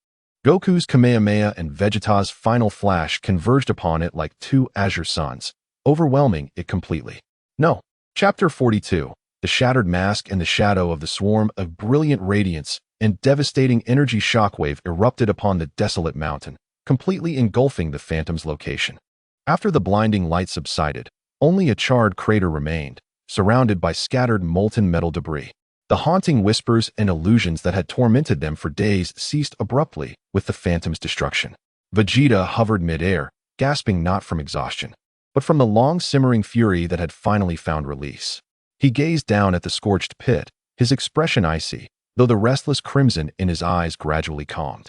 Speaker 1: Goku's Kamehameha and Vegeta's final flash converged upon it like two azure suns, overwhelming it completely. No. Chapter 42. The Shattered Mask and the shadow of the swarm of brilliant radiance and devastating energy shockwave erupted upon the desolate mountain, completely engulfing the phantom's location. After the blinding light subsided, only a charred crater remained, surrounded by scattered molten metal debris. The haunting whispers and illusions that had tormented them for days ceased abruptly with the phantom's destruction. Vegeta hovered midair, gasping not from exhaustion, but from the long-simmering fury that had finally found release. He gazed down at the scorched pit, his expression icy, though the restless crimson in his eyes gradually calmed.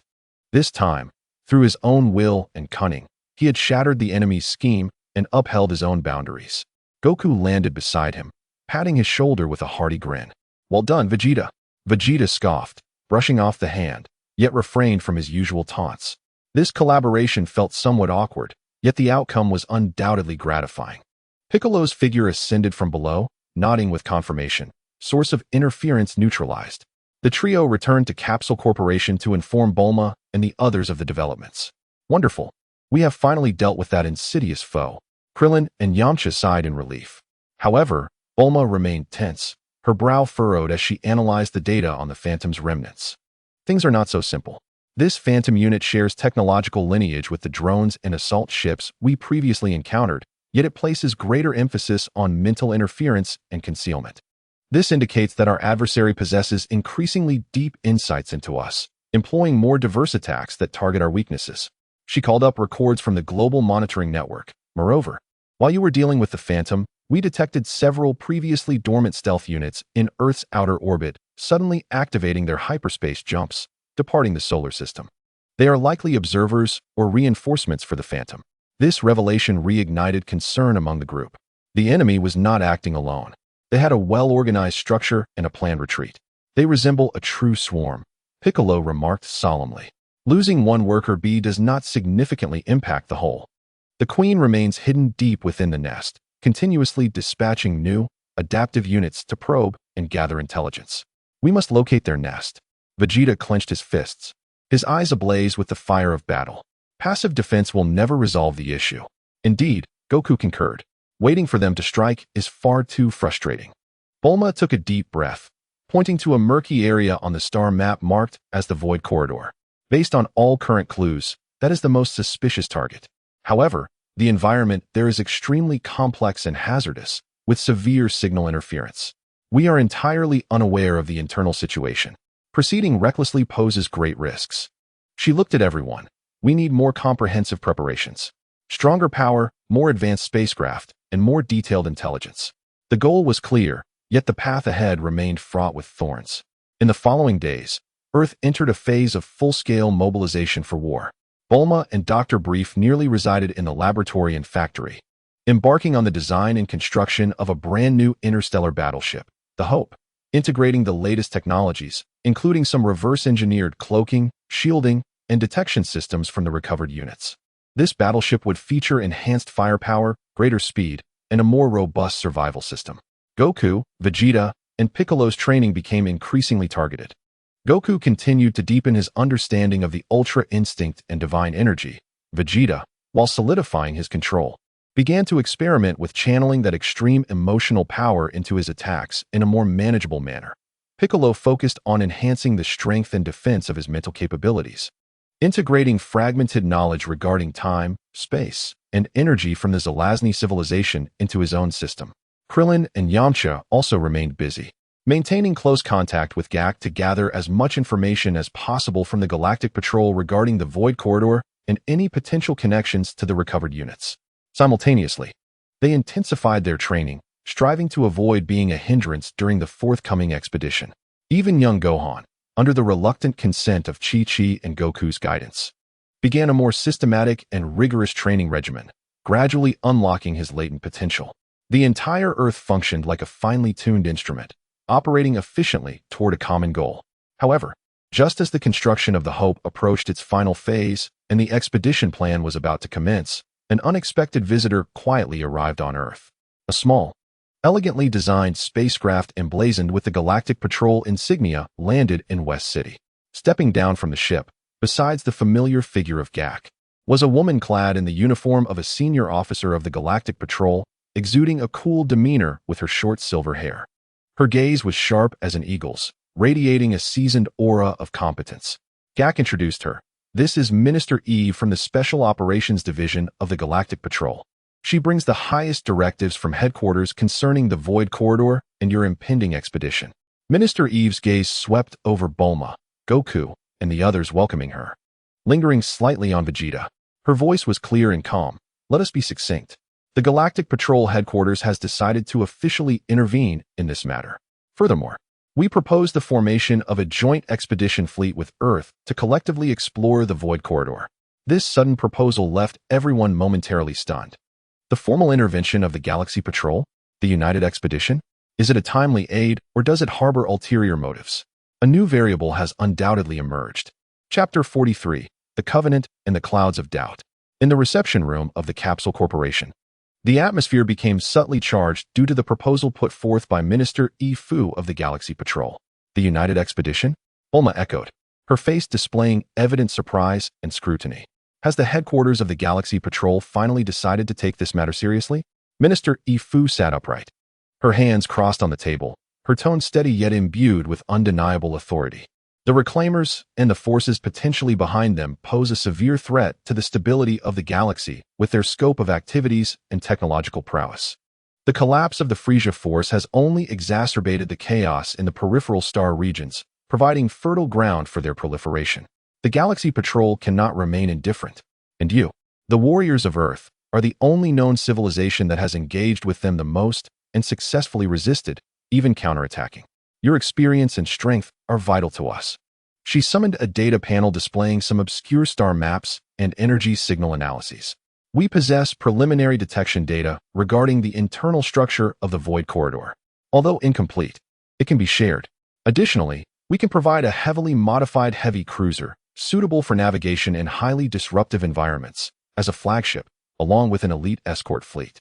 Speaker 1: This time, Through his own will and cunning, he had shattered the enemy's scheme and upheld his own boundaries. Goku landed beside him, patting his shoulder with a hearty grin. "Well done, Vegeta." Vegeta scoffed, brushing off the hand, yet refrained from his usual taunts. This collaboration felt somewhat awkward, yet the outcome was undoubtedly gratifying. Piccolo's figure ascended from below, nodding with confirmation. Source of interference neutralized. The trio returned to Capsule Corporation to inform Bulma and the others of the developments. "Wonderful. We have finally dealt with that insidious foe." Krillin and Yamcha sighed in relief. However, Bulma remained tense, her brow furrowed as she analyzed the data on the Phantom's remnants. Things are not so simple. This Phantom unit shares technological lineage with the drones and assault ships we previously encountered, yet it places greater emphasis on mental interference and concealment. This indicates that our adversary possesses increasingly deep insights into us, employing more diverse attacks that target our weaknesses. She called up records from the Global Monitoring Network. Moreover, while you were dealing with the Phantom, we detected several previously dormant stealth units in Earth's outer orbit, suddenly activating their hyperspace jumps, departing the solar system. They are likely observers or reinforcements for the Phantom. This revelation reignited concern among the group. The enemy was not acting alone. They had a well-organized structure and a planned retreat. "They resemble a true swarm," Piccolo remarked solemnly. "Losing one worker bee does not significantly impact the whole. The queen remains hidden deep within the nest, continuously dispatching new, adaptive units to probe and gather intelligence. We must locate their nest." Vegeta clenched his fists, his eyes ablaze with the fire of battle. Passive defense will never resolve the issue. Indeed, Goku concurred. Waiting for them to strike is far too frustrating. Bulma took a deep breath, pointing to a murky area on the star map marked as the Void Corridor. Based on all current clues, that is the most suspicious target. However, the environment there is extremely complex and hazardous, with severe signal interference. We are entirely unaware of the internal situation. Proceeding recklessly poses great risks. She looked at everyone. We need more comprehensive preparations. Stronger power, more advanced spacecraft, and more detailed intelligence. The goal was clear, yet the path ahead remained fraught with thorns. In the following days, Earth entered a phase of full-scale mobilization for war. Bulma and Dr. Brief nearly resided in the laboratory and factory, embarking on the design and construction of a brand-new interstellar battleship, the Hope, integrating the latest technologies, including some reverse-engineered cloaking, shielding, and detection systems from the recovered units. This battleship would feature enhanced firepower, greater speed, and a more robust survival system. Goku, Vegeta, and Piccolo's training became increasingly targeted. Goku continued to deepen his understanding of the Ultra Instinct and Divine Energy. Vegeta, while solidifying his control, began to experiment with channeling that extreme emotional power into his attacks in a more manageable manner. Piccolo focused on enhancing the strength and defense of his mental capabilities, integrating fragmented knowledge regarding time, space, and energy from the Zelazny civilization into his own system. Krillin and Yamcha also remained busy, maintaining close contact with Gak to gather as much information as possible from the Galactic Patrol regarding the Void Corridor and any potential connections to the recovered units. Simultaneously, they intensified their training, striving to avoid being a hindrance during the forthcoming expedition. Even young Gohan, under the reluctant consent of Chi-Chi and Goku's guidance, began a more systematic and rigorous training regimen, gradually unlocking his latent potential. The entire Earth functioned like a finely tuned instrument, operating efficiently toward a common goal. However, just as the construction of the Hope approached its final phase and the expedition plan was about to commence, an unexpected visitor quietly arrived on Earth. A small, elegantly designed spacecraft emblazoned with the Galactic Patrol insignia landed in West City. Stepping down from the ship, besides the familiar figure of Gak, was a woman clad in the uniform of a senior officer of the Galactic Patrol, exuding a cool demeanor with her short silver hair. Her gaze was sharp as an eagle's, radiating a seasoned aura of competence. Gak introduced her. "This is Minister Eve from the Special Operations Division of the Galactic Patrol. She brings the highest directives from headquarters concerning the Void Corridor and your impending expedition." Minister Eve's gaze swept over Bulma, Goku, and the others welcoming her. Lingering slightly on Vegeta, her voice was clear and calm. "Let us be succinct. The Galactic Patrol headquarters has decided to officially intervene in this matter. Furthermore, we propose the formation of a joint expedition fleet with Earth to collectively explore the Void Corridor. This sudden proposal left everyone momentarily stunned. The formal intervention of the Galaxy Patrol? The United Expedition? Is it a timely aid, or does it harbor ulterior motives? A new variable has undoubtedly emerged. Chapter 43, The Covenant and the Clouds of Doubt. In the reception room of the Capsule Corporation, the atmosphere became subtly charged due to the proposal put forth by Minister Fu of the Galaxy Patrol. The United Expedition? Bulma echoed, her face displaying evident surprise and scrutiny. Has the headquarters of the Galaxy Patrol finally decided to take this matter seriously? Minister Fu sat upright, her hands crossed on the table, her tone steady yet imbued with undeniable authority. The Reclaimers and the forces potentially behind them pose a severe threat to the stability of the galaxy with their scope of activities and technological prowess. The collapse of the Frisia force has only exacerbated the chaos in the peripheral star regions, providing fertile ground for their proliferation. The Galaxy Patrol cannot remain indifferent. And you, the warriors of Earth, are the only known civilization that has engaged with them the most and successfully resisted, even counterattacking. Your experience and strength are vital to us. She summoned a data panel displaying some obscure star maps and energy signal analyses. We possess preliminary detection data regarding the internal structure of the Void Corridor. Although incomplete, it can be shared. Additionally, we can provide a heavily modified heavy cruiser, suitable for navigation in highly disruptive environments, as a flagship, along with an elite escort fleet.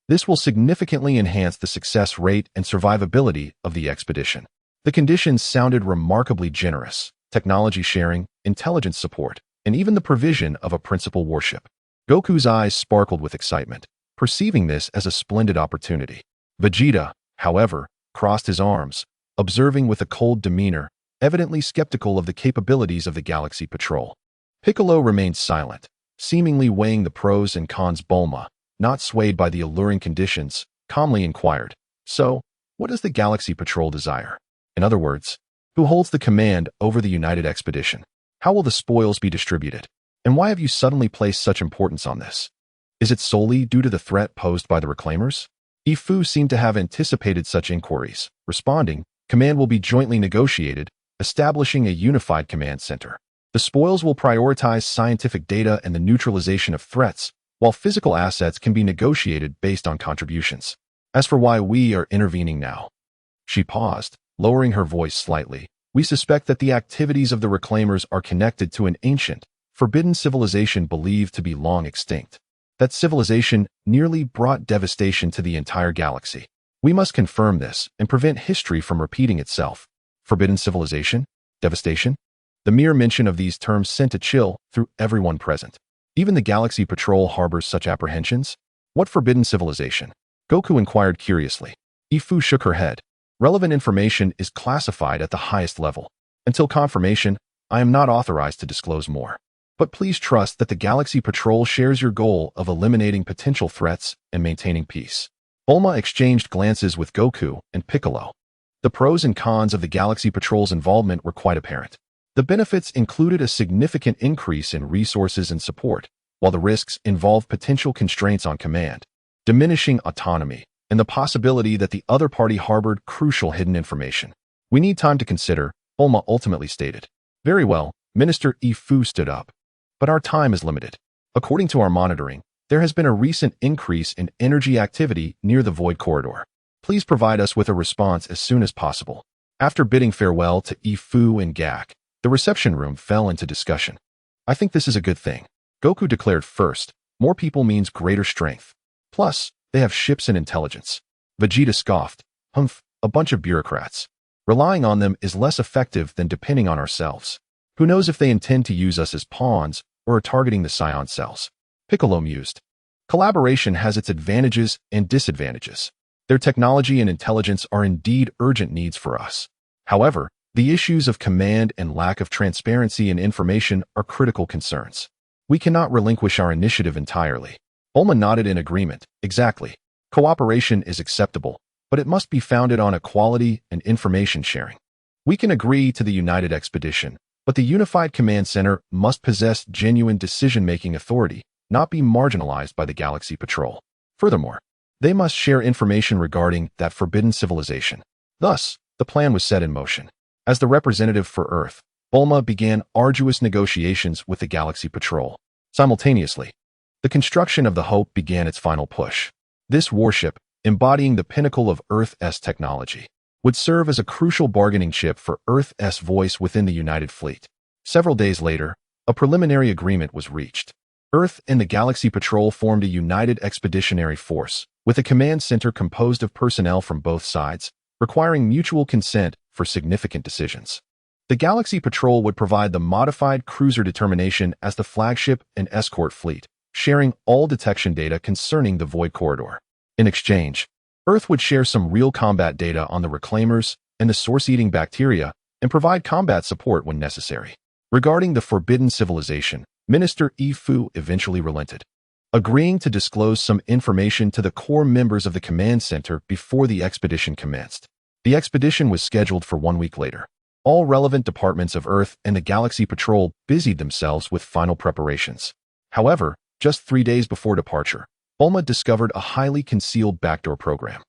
Speaker 1: This will significantly enhance the success rate and survivability of the expedition. The conditions sounded remarkably generous: technology sharing, intelligence support, and even the provision of a principal warship. Goku's eyes sparkled with excitement, perceiving this as a splendid opportunity. Vegeta, however, crossed his arms, observing with a cold demeanor, evidently skeptical of the capabilities of the Galaxy Patrol. Piccolo remained silent, seemingly weighing the pros and cons. Bulma, not swayed by the alluring conditions, calmly inquired, "So, what does the Galaxy Patrol desire? In other words, who holds the command over the United Expedition? How will the spoils be distributed? And why have you suddenly placed such importance on this? Is it solely due to the threat posed by the Reclaimers?" Fu seemed to have anticipated such inquiries, responding, "Command will be jointly negotiated, establishing a unified command center. The spoils will prioritize scientific data and the neutralization of threats, while physical assets can be negotiated based on contributions. As for why we are intervening now," she paused, lowering her voice slightly, "we suspect that the activities of the Reclaimers are connected to an ancient, forbidden civilization believed to be long extinct. That civilization nearly brought devastation to the entire galaxy. We must confirm this and prevent history from repeating itself." Forbidden civilization? Devastation? The mere mention of these terms sent a chill through everyone present. Even the Galaxy Patrol harbors such apprehensions? What forbidden civilization? Goku inquired curiously. Fu shook her head. "Relevant information is classified at the highest level. Until confirmation, I am not authorized to disclose more. But please trust that the Galaxy Patrol shares your goal of eliminating potential threats and maintaining peace." Bulma exchanged glances with Goku and Piccolo. The pros and cons of the Galaxy Patrol's involvement were quite apparent. The benefits included a significant increase in resources and support, while the risks involved potential constraints on command, diminishing autonomy, and the possibility that the other party harbored crucial hidden information. "We need time to consider," Bulma ultimately stated. "Very well," Minister Fu stood up. "But our time is limited. According to our monitoring, there has been a recent increase in energy activity near the Void Corridor. Please provide us with a response as soon as possible." After bidding farewell to Fu and Gak, the reception room fell into discussion. "I think this is a good thing," Goku declared first. "More people means greater strength. Plus, they have ships and intelligence." Vegeta scoffed. "Humph, a bunch of bureaucrats. Relying on them is less effective than depending on ourselves. Who knows if they intend to use us as pawns or are targeting the Scion cells?" Piccolo mused. "Collaboration has its advantages and disadvantages. Their technology and intelligence are indeed urgent needs for us. However, the issues of command and lack of transparency and information are critical concerns. We cannot relinquish our initiative entirely." Bulma nodded in agreement. "Exactly. Cooperation is acceptable, but it must be founded on equality and information sharing. We can agree to the United Expedition, but the Unified Command Center must possess genuine decision-making authority, not be marginalized by the Galaxy Patrol. Furthermore, they must share information regarding that forbidden civilization." Thus, the plan was set in motion. As the representative for Earth, Bulma began arduous negotiations with the Galaxy Patrol. Simultaneously, the construction of the Hope began its final push. This warship, embodying the pinnacle of Earth's technology, would serve as a crucial bargaining chip for Earth's voice within the United Fleet. Several days later, a preliminary agreement was reached. Earth and the Galaxy Patrol formed a united expeditionary force, with a command center composed of personnel from both sides, requiring mutual consent for significant decisions. The Galaxy Patrol would provide the modified cruiser Determination as the flagship and escort fleet, sharing all detection data concerning the Void Corridor. In exchange, Earth would share some real combat data on the Reclaimers and the source-eating bacteria and provide combat support when necessary. Regarding the Forbidden Civilization, Minister Fu eventually relented, agreeing to disclose some information to the core members of the command center before the expedition commenced. The expedition was scheduled for 1 week later. All relevant departments of Earth and the Galaxy Patrol busied themselves with final preparations. However, just 3 days before departure, Bulma discovered a highly concealed backdoor program.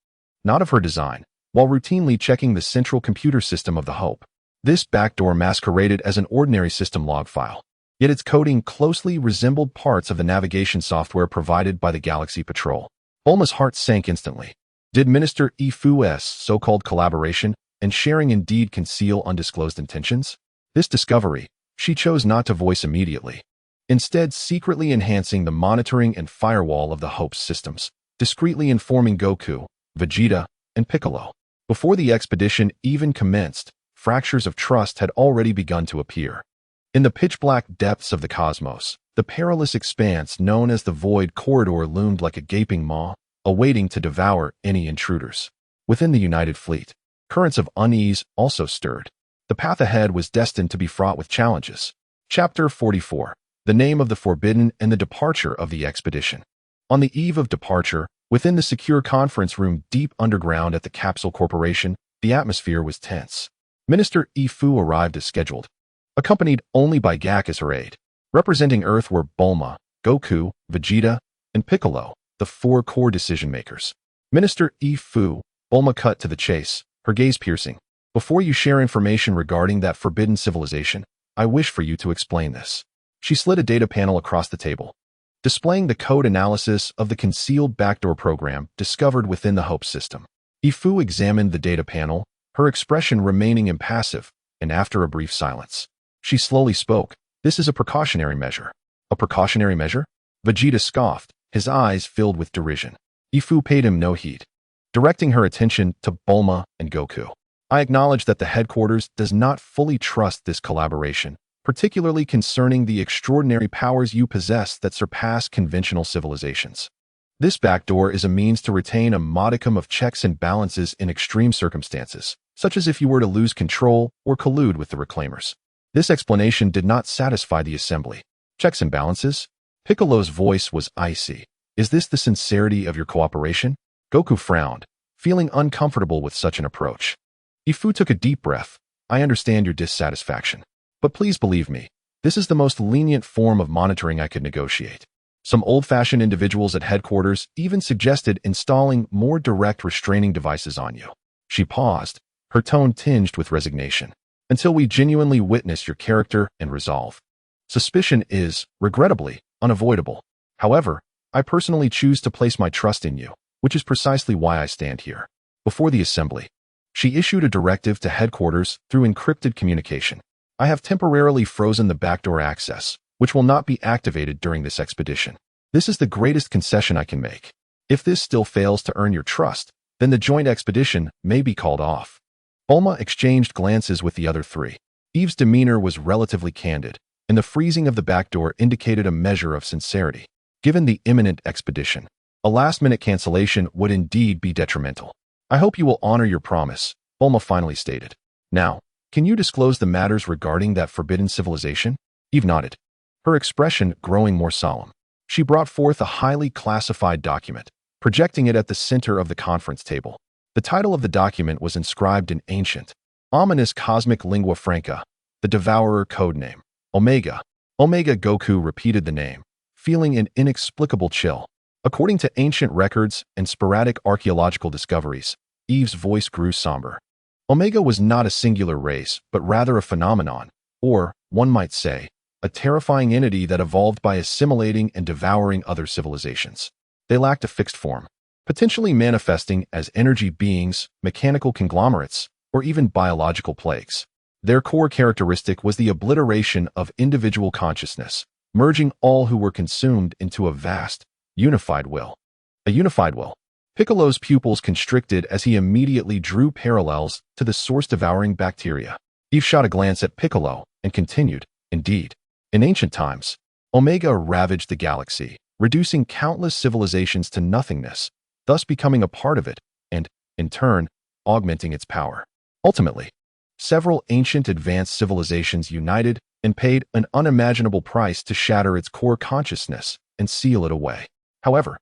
Speaker 1: Not of her design, while routinely checking the central computer system of the Hope. This backdoor masqueraded as an ordinary system log file, yet its coding closely resembled parts of the navigation software provided by the Galaxy Patrol. Bulma's heart sank instantly. Did Minister Fu's so-called collaboration and sharing indeed conceal undisclosed intentions? This discovery, she chose not to voice immediately, instead secretly enhancing the monitoring and firewall of the Hope's systems, discreetly informing Goku, Vegeta, and Piccolo. Before the expedition even commenced, fractures of trust had already begun to appear. In the pitch-black depths of the cosmos, the perilous expanse known as the Void Corridor loomed like a gaping maw, awaiting to devour any intruders. Within the United Fleet, currents of unease also stirred. The path ahead was destined to be fraught with challenges. Chapter 44. The Name of the Forbidden and the Departure of the Expedition. On the eve of departure, within the secure conference room deep underground at the Capsule Corporation, the atmosphere was tense. Minister Fu arrived as scheduled, accompanied only by Gak as her aide. Representing Earth were Bulma, Goku, Vegeta, and Piccolo, the 4 core decision-makers. Minister Fu, Bulma cut to the chase, her gaze piercing. Before you share information regarding that forbidden civilization, I wish for you to explain this. She slid a data panel across the table, displaying the code analysis of the concealed backdoor program discovered within the Hope system. Fu examined the data panel, her expression remaining impassive, and after a brief silence, she slowly spoke. This is a precautionary measure. A precautionary measure? Vegeta scoffed, his eyes filled with derision. Fu paid him no heed, directing her attention to Bulma and Goku. I acknowledge that the headquarters does not fully trust this collaboration, particularly concerning the extraordinary powers you possess that surpass conventional civilizations. This backdoor is a means to retain a modicum of checks and balances in extreme circumstances, such as if you were to lose control or collude with the Reclaimers. This explanation did not satisfy the assembly. Checks and balances? Piccolo's voice was icy. Is this the sincerity of your cooperation? Goku frowned, feeling uncomfortable with such an approach. Fu took a deep breath. I understand your dissatisfaction, but please believe me, this is the most lenient form of monitoring I could negotiate. Some old-fashioned individuals at headquarters even suggested installing more direct restraining devices on you. She paused, her tone tinged with resignation. Until we genuinely witness your character and resolve. Suspicion is, regrettably, unavoidable. However, I personally choose to place my trust in you, which is precisely why I stand here. Before the assembly, she issued a directive to headquarters through encrypted communication. I have temporarily frozen the backdoor access, which will not be activated during this expedition. This is the greatest concession I can make. If this still fails to earn your trust, then the joint expedition may be called off. Bulma exchanged glances with the other 3. Eve's demeanor was relatively candid, and the freezing of the backdoor indicated a measure of sincerity. Given the imminent expedition, a last-minute cancellation would indeed be detrimental. I hope you will honor your promise, Bulma finally stated. Now, can you disclose the matters regarding that forbidden civilization? Eve nodded, her expression growing more solemn. She brought forth a highly classified document, projecting it at the center of the conference table. The title of the document was inscribed in ancient, ominous cosmic lingua franca, the Devourer codename, Omega. Omega. Goku repeated the name, feeling an inexplicable chill. According to ancient records and sporadic archaeological discoveries, Eve's voice grew somber. Omega was not a singular race, but rather a phenomenon, or, one might say, a terrifying entity that evolved by assimilating and devouring other civilizations. They lacked a fixed form, potentially manifesting as energy beings, mechanical conglomerates, or even biological plagues. Their core characteristic was the obliteration of individual consciousness, merging all who were consumed into a vast, unified will. A unified will. Piccolo's pupils constricted as he immediately drew parallels to the source-devouring bacteria. Eve shot a glance at Piccolo and continued, indeed. In ancient times, Omega ravaged the galaxy, reducing countless civilizations to nothingness, thus becoming a part of it and, in turn, augmenting its power. Ultimately, several ancient advanced civilizations united and paid an unimaginable price to shatter its core consciousness and seal it away. However,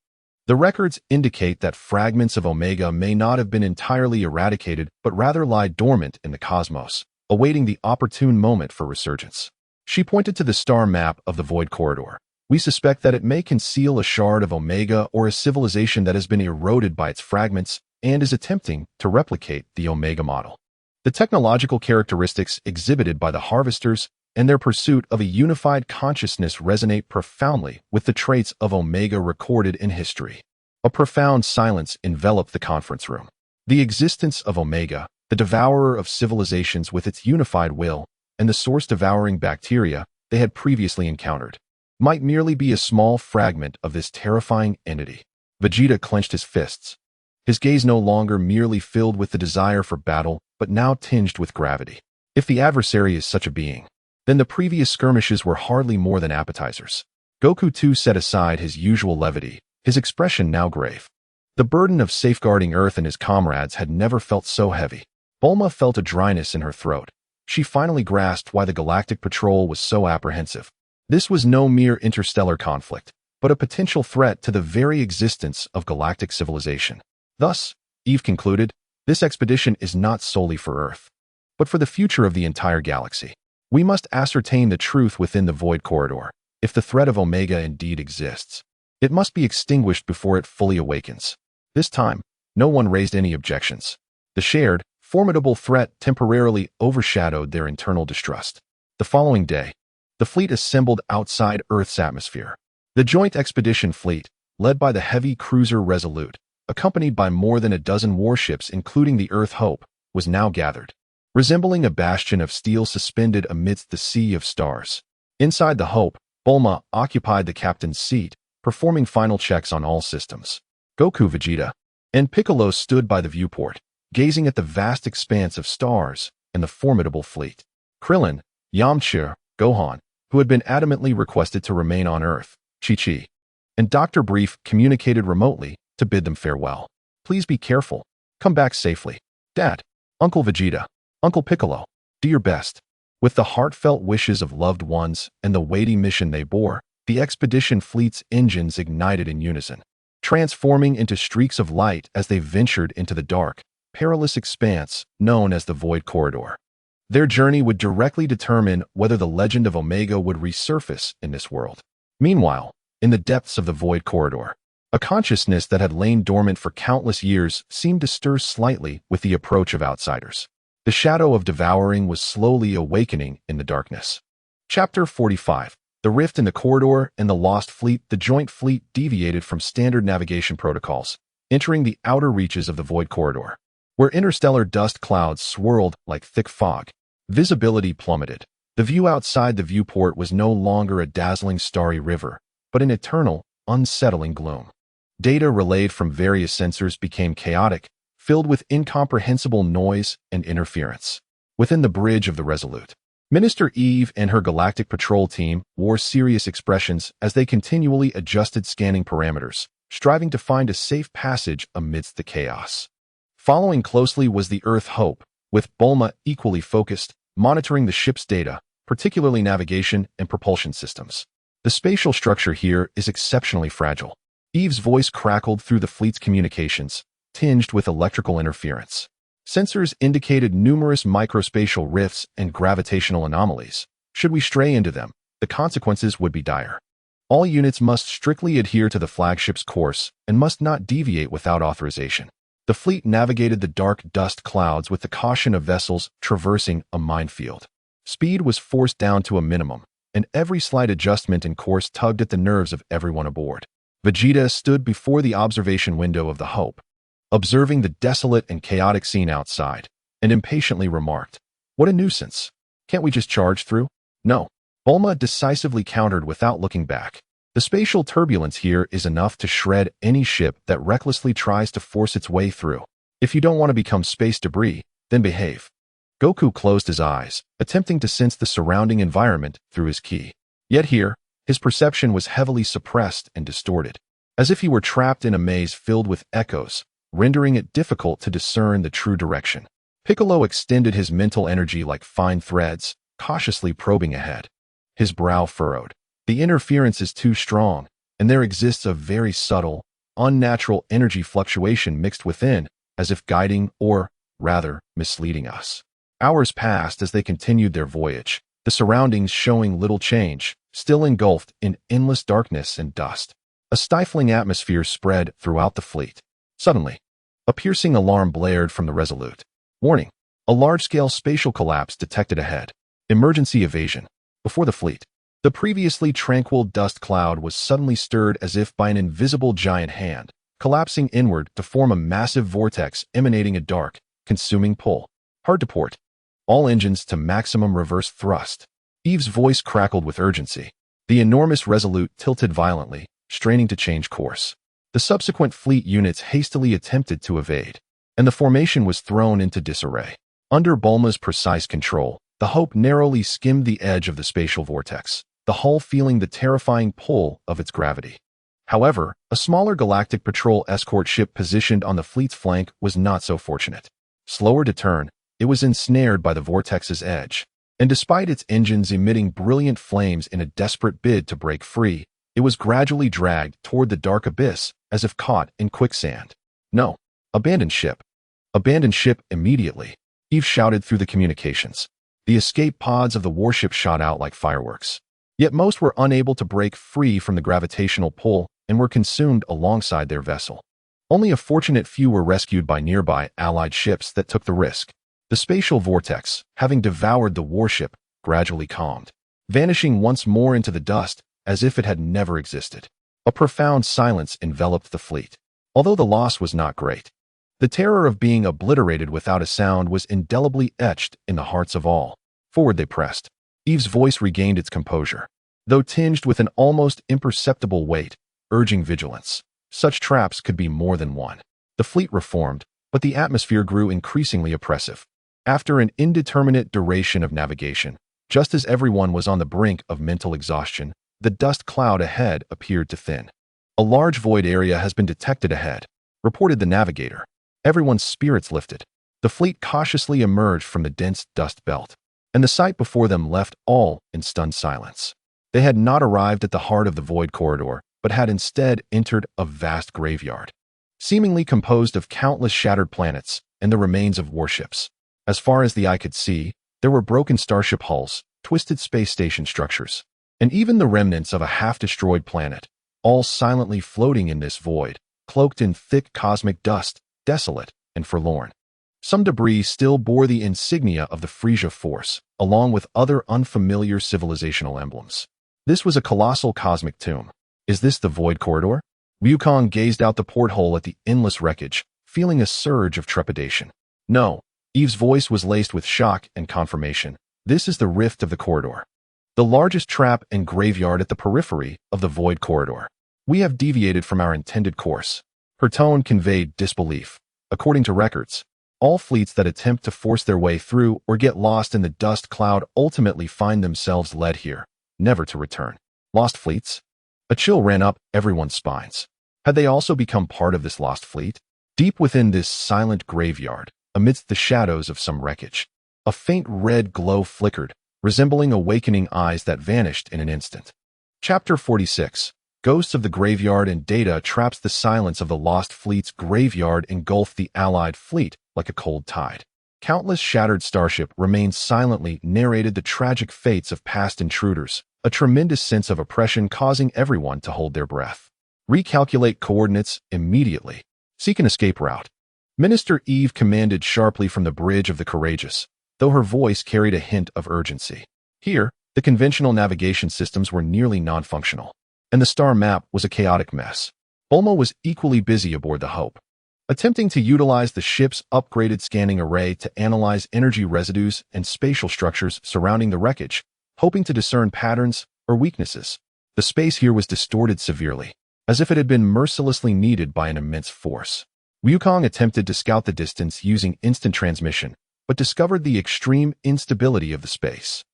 Speaker 1: the records indicate that fragments of Omega may not have been entirely eradicated but rather lie dormant in the cosmos, awaiting the opportune moment for resurgence. She pointed to the star map of the Void Corridor. We suspect that it may conceal a shard of Omega or a civilization that has been eroded by its fragments and is attempting to replicate the Omega model. The technological characteristics exhibited by the Harvesters and their pursuit of a unified consciousness resonate profoundly with the traits of Omega recorded in history. A profound silence enveloped the conference room. The existence of Omega, the devourer of civilizations with its unified will, and the source-devouring bacteria they had previously encountered, might merely be a small fragment of this terrifying entity. Vegeta clenched his fists. His gaze no longer merely filled with the desire for battle, but now tinged with gravity. If the adversary is such a being, then the previous skirmishes were hardly more than appetizers. Goku too set aside his usual levity, his expression now grave. The burden of safeguarding Earth and his comrades had never felt so heavy. Bulma felt a dryness in her throat. She finally grasped why the Galactic Patrol was so apprehensive. This was no mere interstellar conflict, but a potential threat to the very existence of galactic civilization. Thus, Eve concluded, this expedition is not solely for Earth, but for the future of the entire galaxy. We must ascertain the truth within the Void Corridor. If the threat of Omega indeed exists, it must be extinguished before it fully awakens. This time, no one raised any objections. The shared, formidable threat temporarily overshadowed their internal distrust. The following day, the fleet assembled outside Earth's atmosphere. The joint expedition fleet, led by the heavy cruiser Resolute, accompanied by more than a dozen warships including the Earth Hope, was now gathered, resembling a bastion of steel suspended amidst the sea of stars. Inside the Hope, Bulma occupied the captain's seat, performing final checks on all systems. Goku, Vegeta, and Piccolo stood by the viewport, gazing at the vast expanse of stars and the formidable fleet. Krillin, Yamcha, Gohan, who had been adamantly requested to remain on Earth, Chi-Chi, and Dr. Brief communicated remotely to bid them farewell. Please be careful. Come back safely. Dad, Uncle Vegeta, Uncle Piccolo, do your best. With the heartfelt wishes of loved ones and the weighty mission they bore, the expedition fleet's engines ignited in unison, transforming into streaks of light as they ventured into the dark, perilous expanse known as the Void Corridor. Their journey would directly determine whether the legend of Omega would resurface in this world. Meanwhile, in the depths of the Void Corridor, a consciousness that had lain dormant for countless years seemed to stir slightly with the approach of outsiders. The shadow of devouring was slowly awakening in the darkness. Chapter 45. The Rift in the Corridor and the Lost Fleet. The joint fleet deviated from standard navigation protocols, entering the outer reaches of the Void Corridor, where interstellar dust clouds swirled like thick fog. Visibility plummeted. The view outside the viewport was no longer a dazzling starry river, but an eternal, unsettling gloom. Data relayed from various sensors became chaotic, filled with incomprehensible noise and interference. Within the bridge of the Resolute, Minister Eve and her Galactic Patrol team wore serious expressions as they continually adjusted scanning parameters, striving to find a safe passage amidst the chaos. Following closely was the Earth Hope, with Bulma equally focused, monitoring the ship's data, particularly navigation and propulsion systems. The spatial structure here is exceptionally fragile. Eve's voice crackled through the fleet's communications, tinged with electrical interference. Sensors indicated numerous microspatial rifts and gravitational anomalies. Should we stray into them, the consequences would be dire. All units must strictly adhere to the flagship's course and must not deviate without authorization. The fleet navigated the dark dust clouds with the caution of vessels traversing a minefield. Speed was forced down to a minimum, and every slight adjustment in course tugged at the nerves of everyone aboard. Vegeta stood before the observation window of the Hope, observing the desolate and chaotic scene outside, and impatiently remarked, "What a nuisance. Can't we just charge through?" "No." Bulma decisively countered without looking back. "The spatial turbulence here is enough to shred any ship that recklessly tries to force its way through. If you don't want to become space debris, then behave." Goku closed his eyes, attempting to sense the surrounding environment through his ki. Yet here, his perception was heavily suppressed and distorted, as if he were trapped in a maze filled with echoes, rendering it difficult to discern the true direction. Piccolo extended his mental energy like fine threads, cautiously probing ahead. His brow furrowed. The interference is too strong, and there exists a very subtle, unnatural energy fluctuation mixed within, as if guiding or, rather, misleading us. Hours passed as they continued their voyage, the surroundings showing little change, still engulfed in endless darkness and dust. A stifling atmosphere spread throughout the fleet. Suddenly, a piercing alarm blared from the Resolute. "Warning! A large-scale spatial collapse detected ahead. Emergency evasion." Before the fleet, the previously tranquil dust cloud was suddenly stirred as if by an invisible giant hand, collapsing inward to form a massive vortex emanating a dark, consuming pull. "Hard to port. All engines to maximum reverse thrust." Eve's voice crackled with urgency. The enormous Resolute tilted violently, straining to change course. The subsequent fleet units hastily attempted to evade, and the formation was thrown into disarray. Under Bulma's precise control, the Hope narrowly skimmed the edge of the spatial vortex, the hull feeling the terrifying pull of its gravity. However, a smaller galactic patrol escort ship positioned on the fleet's flank was not so fortunate. Slower to turn, it was ensnared by the vortex's edge, and despite its engines emitting brilliant flames in a desperate bid to break free, it was gradually dragged toward the dark abyss as if caught in quicksand. "No. Abandon ship. Abandon ship immediately," Eve shouted through the communications. The escape pods of the warship shot out like fireworks. Yet most were unable to break free from the gravitational pull and were consumed alongside their vessel. Only a fortunate few were rescued by nearby Allied ships that took the risk. The spatial vortex, having devoured the warship, gradually calmed, vanishing once more into the dust as if it had never existed. A profound silence enveloped the fleet. Although the loss was not great, the terror of being obliterated without a sound was indelibly etched in the hearts of all. Forward they pressed. Eve's voice regained its composure, though tinged with an almost imperceptible weight, urging vigilance. Such traps could be more than one. The fleet reformed, but the atmosphere grew increasingly oppressive. After an indeterminate duration of navigation, just as everyone was on the brink of mental exhaustion, the dust cloud ahead appeared to thin. "A large void area has been detected ahead," reported the navigator. Everyone's spirits lifted. The fleet cautiously emerged from the dense dust belt, and the sight before them left all in stunned silence. They had not arrived at the heart of the void corridor, but had instead entered a vast graveyard, seemingly composed of countless shattered planets and the remains of warships. As far as the eye could see, there were broken starship hulls, twisted space station structures, and even the remnants of a half-destroyed planet, all silently floating in this void, cloaked in thick cosmic dust, desolate and forlorn. Some debris still bore the insignia of the Frisia Force, along with other unfamiliar civilizational emblems. This was a colossal cosmic tomb. "Is this the void corridor?" Wukong gazed out the porthole at the endless wreckage, feeling a surge of trepidation. "No." Eve's voice was laced with shock and confirmation. "This is the rift of the corridor. The largest trap and graveyard at the periphery of the void corridor. We have deviated from our intended course." Her tone conveyed disbelief. According to records, all fleets that attempt to force their way through or get lost in the dust cloud ultimately find themselves led here, never to return. Lost fleets? A chill ran up everyone's spines. Had they also become part of this lost fleet? Deep within this silent graveyard, amidst the shadows of some wreckage, a faint red glow flickered, resembling awakening eyes that vanished in an instant. Chapter 46. Ghosts of the Graveyard and Data traps the silence of the lost fleet's graveyard engulfed the Allied fleet like a cold tide. Countless shattered starship remained silently narrated the tragic fates of past intruders, a tremendous sense of oppression causing everyone to hold their breath. Recalculate coordinates immediately. Seek an escape route. Minister Eve commanded sharply from the Bridge of the Courageous, though her voice carried a hint of urgency. Here, The conventional navigation systems were nearly non-functional, and the star map was a chaotic mess. Bulma was equally busy aboard the Hope, attempting to utilize the ship's upgraded scanning array to analyze energy residues and spatial structures surrounding the wreckage, hoping to discern patterns or weaknesses. The space here was distorted severely, as if it had been mercilessly kneaded by an immense force. Wukong attempted to scout the distance using instant transmission, but discovered the extreme instability of the space.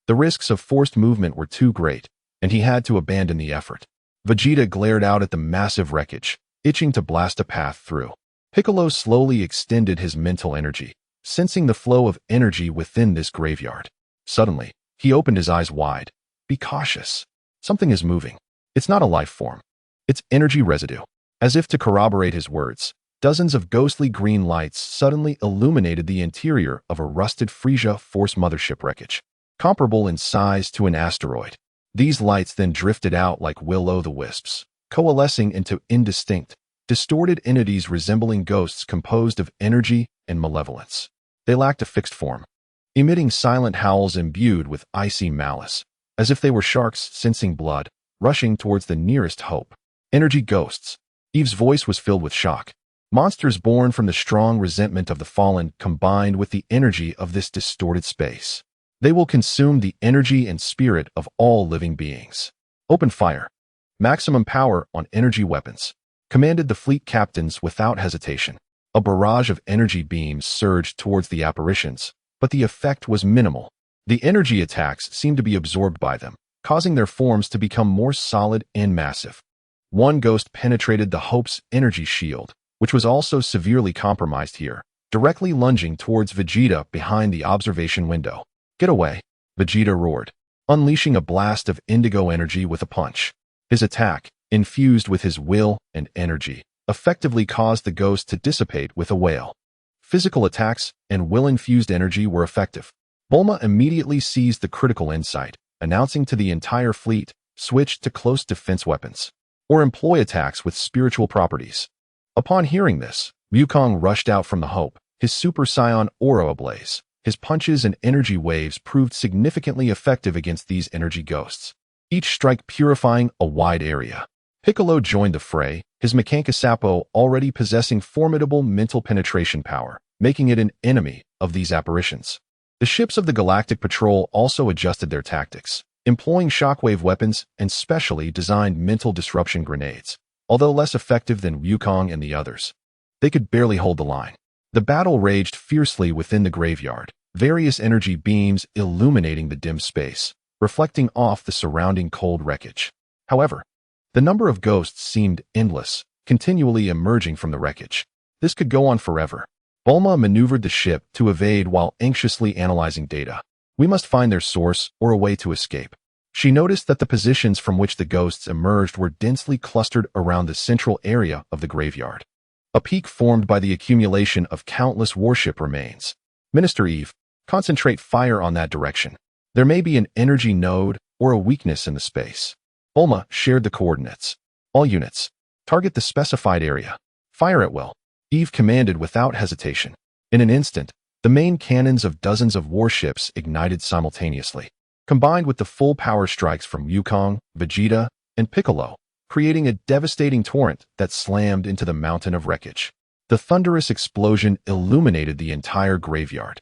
Speaker 1: The risks of forced movement were too great, and he had to abandon the effort. Vegeta glared out at the massive wreckage, itching to blast a path through. Piccolo slowly extended his mental energy, sensing the flow of energy within this graveyard. Suddenly, he opened his eyes wide. Be cautious. Something is moving. It's not a life form. It's energy residue. As if to corroborate his words, dozens of ghostly green lights suddenly illuminated the interior of a rusted Frisia Force mothership wreckage, comparable in size to an asteroid. These lights then drifted out like will-o'-the-wisps, coalescing into indistinct, distorted entities resembling ghosts composed of energy and malevolence. They lacked a fixed form, emitting silent howls imbued with icy malice, as if they were sharks sensing blood, rushing towards the nearest hope. Energy ghosts. Eve's voice was filled with shock. Monsters born from the strong resentment of the fallen combined with the energy of this distorted space. They will consume the energy and spirit of all living beings. Open fire. Maximum power on energy weapons, commanded the fleet captains without hesitation. A barrage of energy beams surged towards the apparitions, but the effect was minimal. The energy attacks seemed to be absorbed by them, causing their forms to become more solid and massive. One ghost penetrated the Hope's energy shield, which was also severely compromised here, directly lunging towards Vegeta behind the observation window. Get away, Vegeta roared, unleashing a blast of indigo energy with a punch. His attack, infused with his will and energy, effectively caused the ghost to dissipate with a wail. Physical attacks and will-infused energy were effective. Bulma immediately seized the critical insight, announcing to the entire fleet, switch to close defense weapons, or employ attacks with spiritual properties. Upon hearing this, Wukong rushed out from the Hope, his Super Saiyan aura ablaze. His punches and energy waves proved significantly effective against these energy ghosts, each strike purifying a wide area. Piccolo joined the fray, his Mechanicsapo already possessing formidable mental penetration power, making it an enemy of these apparitions. The ships of the Galactic Patrol also adjusted their tactics, employing shockwave weapons and specially designed mental disruption grenades. Although less effective than Wukong and the others, they could barely hold the line. The battle raged fiercely within the graveyard, various energy beams illuminating the dim space, reflecting off the surrounding cold wreckage. However, the number of ghosts seemed endless, continually emerging from the wreckage. This could go on forever. Bulma maneuvered the ship to evade while anxiously analyzing data. We must find their source or a way to escape. She noticed that the positions from which the ghosts emerged were densely clustered around the central area of the graveyard, a peak formed by the accumulation of countless warship remains. Minister Eve, concentrate fire on that direction. There may be an energy node or a weakness in the space. Bulma shared the coordinates. All units, target the specified area. Fire at will. Eve commanded without hesitation. In an instant, the main cannons of dozens of warships ignited simultaneously, combined with the full power strikes from Wukong, Vegeta, and Piccolo, creating a devastating torrent that slammed into the mountain of wreckage. The thunderous explosion illuminated the entire graveyard,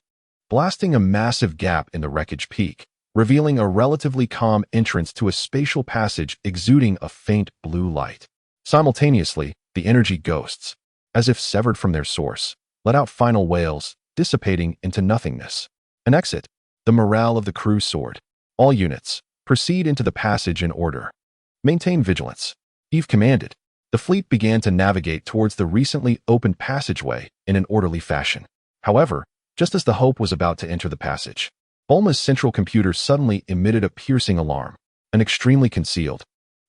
Speaker 1: blasting a massive gap in the wreckage peak, revealing a relatively calm entrance to a spatial passage exuding a faint blue light. Simultaneously, the energy ghosts, as if severed from their source, let out final wails, dissipating into nothingness. An exit. The morale of the crew soared. All units, proceed into the passage in order. Maintain vigilance. Eve commanded. The fleet began to navigate towards the recently opened passageway in an orderly fashion. However, just as the Hope was about to enter the passage, Bulma's central computer suddenly emitted a piercing alarm. An extremely concealed,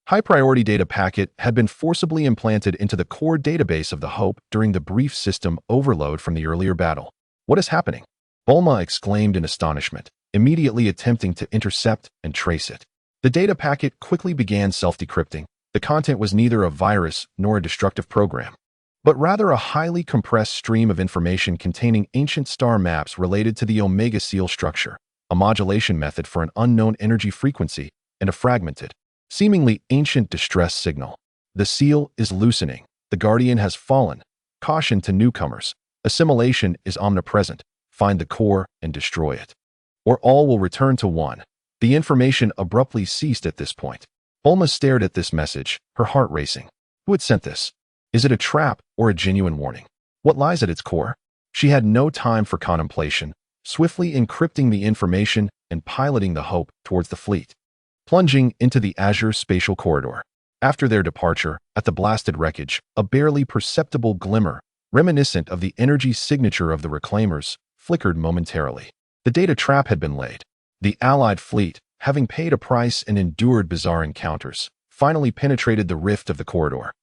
Speaker 1: high-priority data packet had been forcibly implanted into the core database of the Hope during the brief system overload from the earlier battle. What is happening? Bulma exclaimed in astonishment, immediately attempting to intercept and trace it. The data packet quickly began self-decrypting. The content was neither a virus nor a destructive program, but rather a highly compressed stream of information containing ancient star maps related to the Omega Seal structure. a modulation method for an unknown energy frequency, and a fragmented, seemingly ancient distress signal. The seal is loosening. The guardian has fallen. Caution to newcomers. Assimilation is omnipresent. Find the core and destroy it, or all will return to one. The information abruptly ceased at this point. Bulma stared at this message, her heart racing. Who had sent this? Is it a trap or a genuine warning? What lies at its core? She had no time for contemplation, swiftly encrypting the information and piloting the Hope towards the fleet, plunging into the azure spatial corridor. After their departure, at the blasted wreckage, a barely perceptible glimmer, reminiscent of the energy signature of the Reclaimers, flickered momentarily. The data trap had been laid. The Allied fleet, having paid a price and endured bizarre encounters, finally penetrated the rift of the corridor,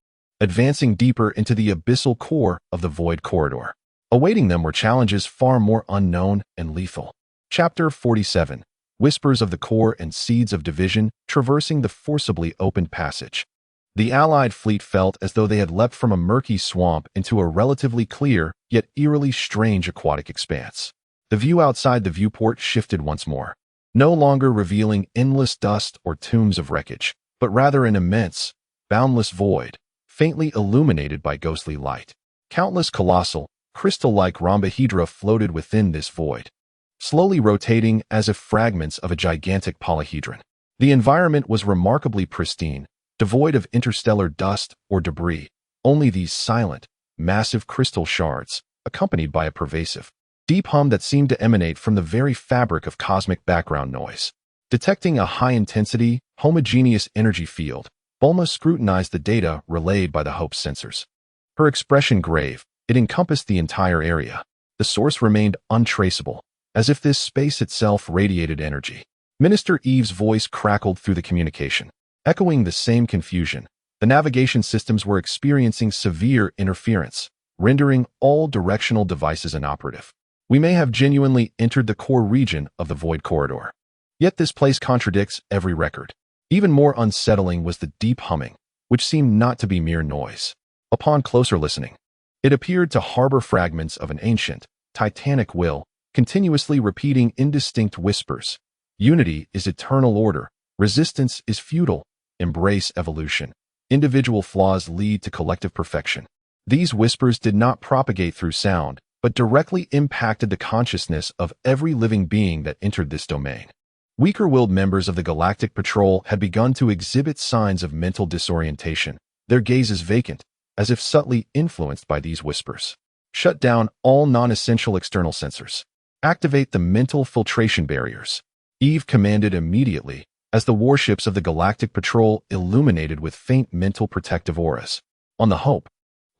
Speaker 1: advancing deeper into the abyssal core of the Void Corridor. Awaiting them were challenges far more unknown and lethal. Chapter 47. Whispers of the Core and Seeds of Division, traversing the forcibly opened passage. The Allied fleet felt as though they had leapt from a murky swamp into a relatively clear, yet eerily strange aquatic expanse. The view outside the viewport shifted once more, no longer revealing endless dust or tombs of wreckage, but rather an immense, boundless void, faintly illuminated by ghostly light. Countless colossal, crystal-like rhombohedra floated within this void, slowly rotating as if fragments of a gigantic polyhedron. The environment was remarkably pristine, devoid of interstellar dust or debris, only these silent, massive crystal shards, accompanied by a pervasive, deep hum that seemed to emanate from the very fabric of cosmic background noise. Detecting a high-intensity, homogeneous energy field, Bulma scrutinized the data relayed by the Hope's sensors. Her expression grave, it encompassed the entire area. The source remained untraceable, as if this space itself radiated energy. Minister Eve's voice crackled through the communication, echoing the same confusion. The navigation systems were experiencing severe interference, rendering all directional devices inoperative. We may have genuinely entered the core region of the Void Corridor. Yet this place contradicts every record. Even more unsettling was the deep humming, which seemed not to be mere noise. Upon closer listening, it appeared to harbor fragments of an ancient, titanic will, continuously repeating indistinct whispers. Unity is eternal order. Resistance is futile. Embrace evolution. Individual flaws lead to collective perfection. These whispers did not propagate through sound, but directly impacted the consciousness of every living being that entered this domain. Weaker-willed members of the Galactic Patrol had begun to exhibit signs of mental disorientation, their gazes vacant, as if subtly influenced by these whispers. Shut down all non-essential external sensors. Activate the mental filtration barriers. Eve commanded immediately, as the warships of the Galactic Patrol illuminated with faint mental protective auras. On the Hope,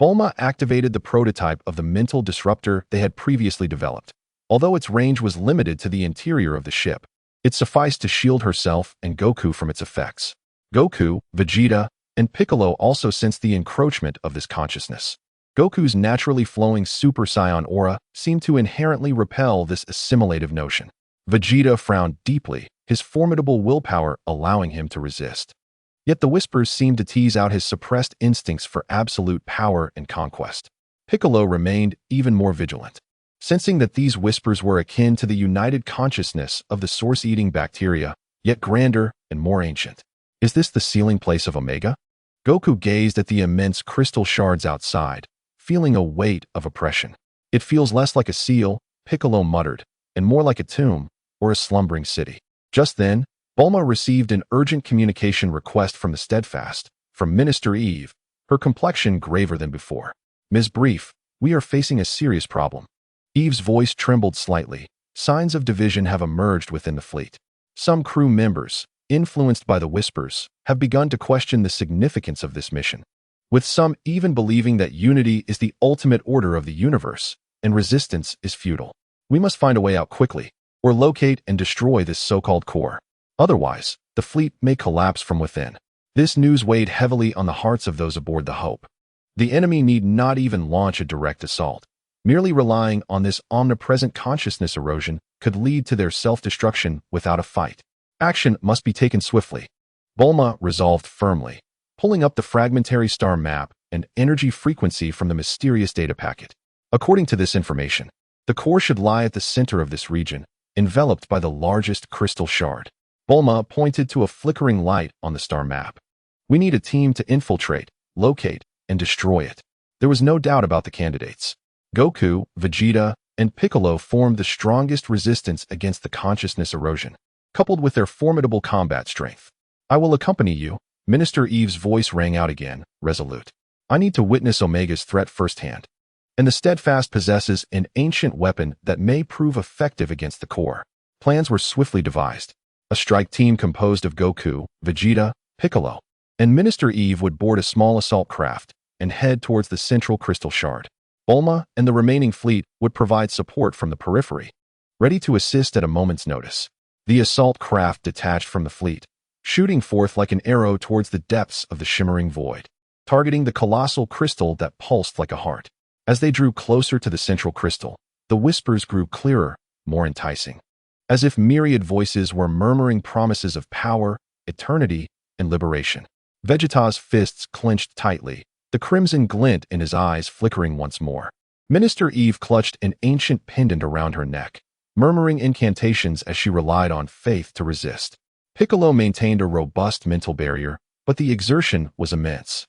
Speaker 1: Bulma activated the prototype of the mental disruptor they had previously developed. Although its range was limited to the interior of the ship, it sufficed to shield herself and Goku from its effects. Goku, Vegeta, and Piccolo also sensed the encroachment of this consciousness. Goku's naturally flowing Super Saiyan aura seemed to inherently repel this assimilative notion. Vegeta frowned deeply, his formidable willpower allowing him to resist. Yet the whispers seemed to tease out his suppressed instincts for absolute power and conquest. Piccolo remained even more vigilant, sensing that these whispers were akin to the united consciousness of the source-eating bacteria, yet grander and more ancient. Is this the sealing place of Omega? Goku gazed at the immense crystal shards outside, feeling a weight of oppression. It feels less like a seal, Piccolo muttered, and more like a tomb or a slumbering city. Just then, Bulma received an urgent communication request from the Steadfast, from Minister Eve, her complexion graver than before. Ms. Brief, we are facing a serious problem. Eve's voice trembled slightly. Signs of division have emerged within the fleet. Some crew members, influenced by the whispers, have begun to question the significance of this mission, with some even believing that unity is the ultimate order of the universe, and resistance is futile. We must find a way out quickly, or locate and destroy this so-called core. Otherwise, the fleet may collapse from within. This news weighed heavily on the hearts of those aboard the Hope. The enemy need not even launch a direct assault. Merely relying on this omnipresent consciousness erosion could lead to their self-destruction without a fight. Action must be taken swiftly. Bulma resolved firmly, pulling up the fragmentary star map and energy frequency from the mysterious data packet. According to this information, the core should lie at the center of this region, enveloped by the largest crystal shard. Bulma pointed to a flickering light on the star map. We need a team to infiltrate, locate, and destroy it. There was no doubt about the candidates. Goku, Vegeta, and Piccolo formed the strongest resistance against the consciousness erosion, coupled with their formidable combat strength. I will accompany you. Minister Eve's voice rang out again, resolute. I need to witness Omega's threat firsthand. And the Steadfast possesses an ancient weapon that may prove effective against the core. Plans were swiftly devised. A strike team composed of Goku, Vegeta, Piccolo, and Minister Eve would board a small assault craft and head towards the central crystal shard. Bulma and the remaining fleet would provide support from the periphery, ready to assist at a moment's notice. The assault craft detached from the fleet, shooting forth like an arrow towards the depths of the shimmering void, targeting the colossal crystal that pulsed like a heart. As they drew closer to the central crystal, the whispers grew clearer, more enticing, as if myriad voices were murmuring promises of power, eternity, and liberation. Vegeta's fists clenched tightly, the crimson glint in his eyes flickering once more. Minister Eve clutched an ancient pendant around her neck, murmuring incantations as she relied on faith to resist. Piccolo maintained a robust mental barrier, but the exertion was immense.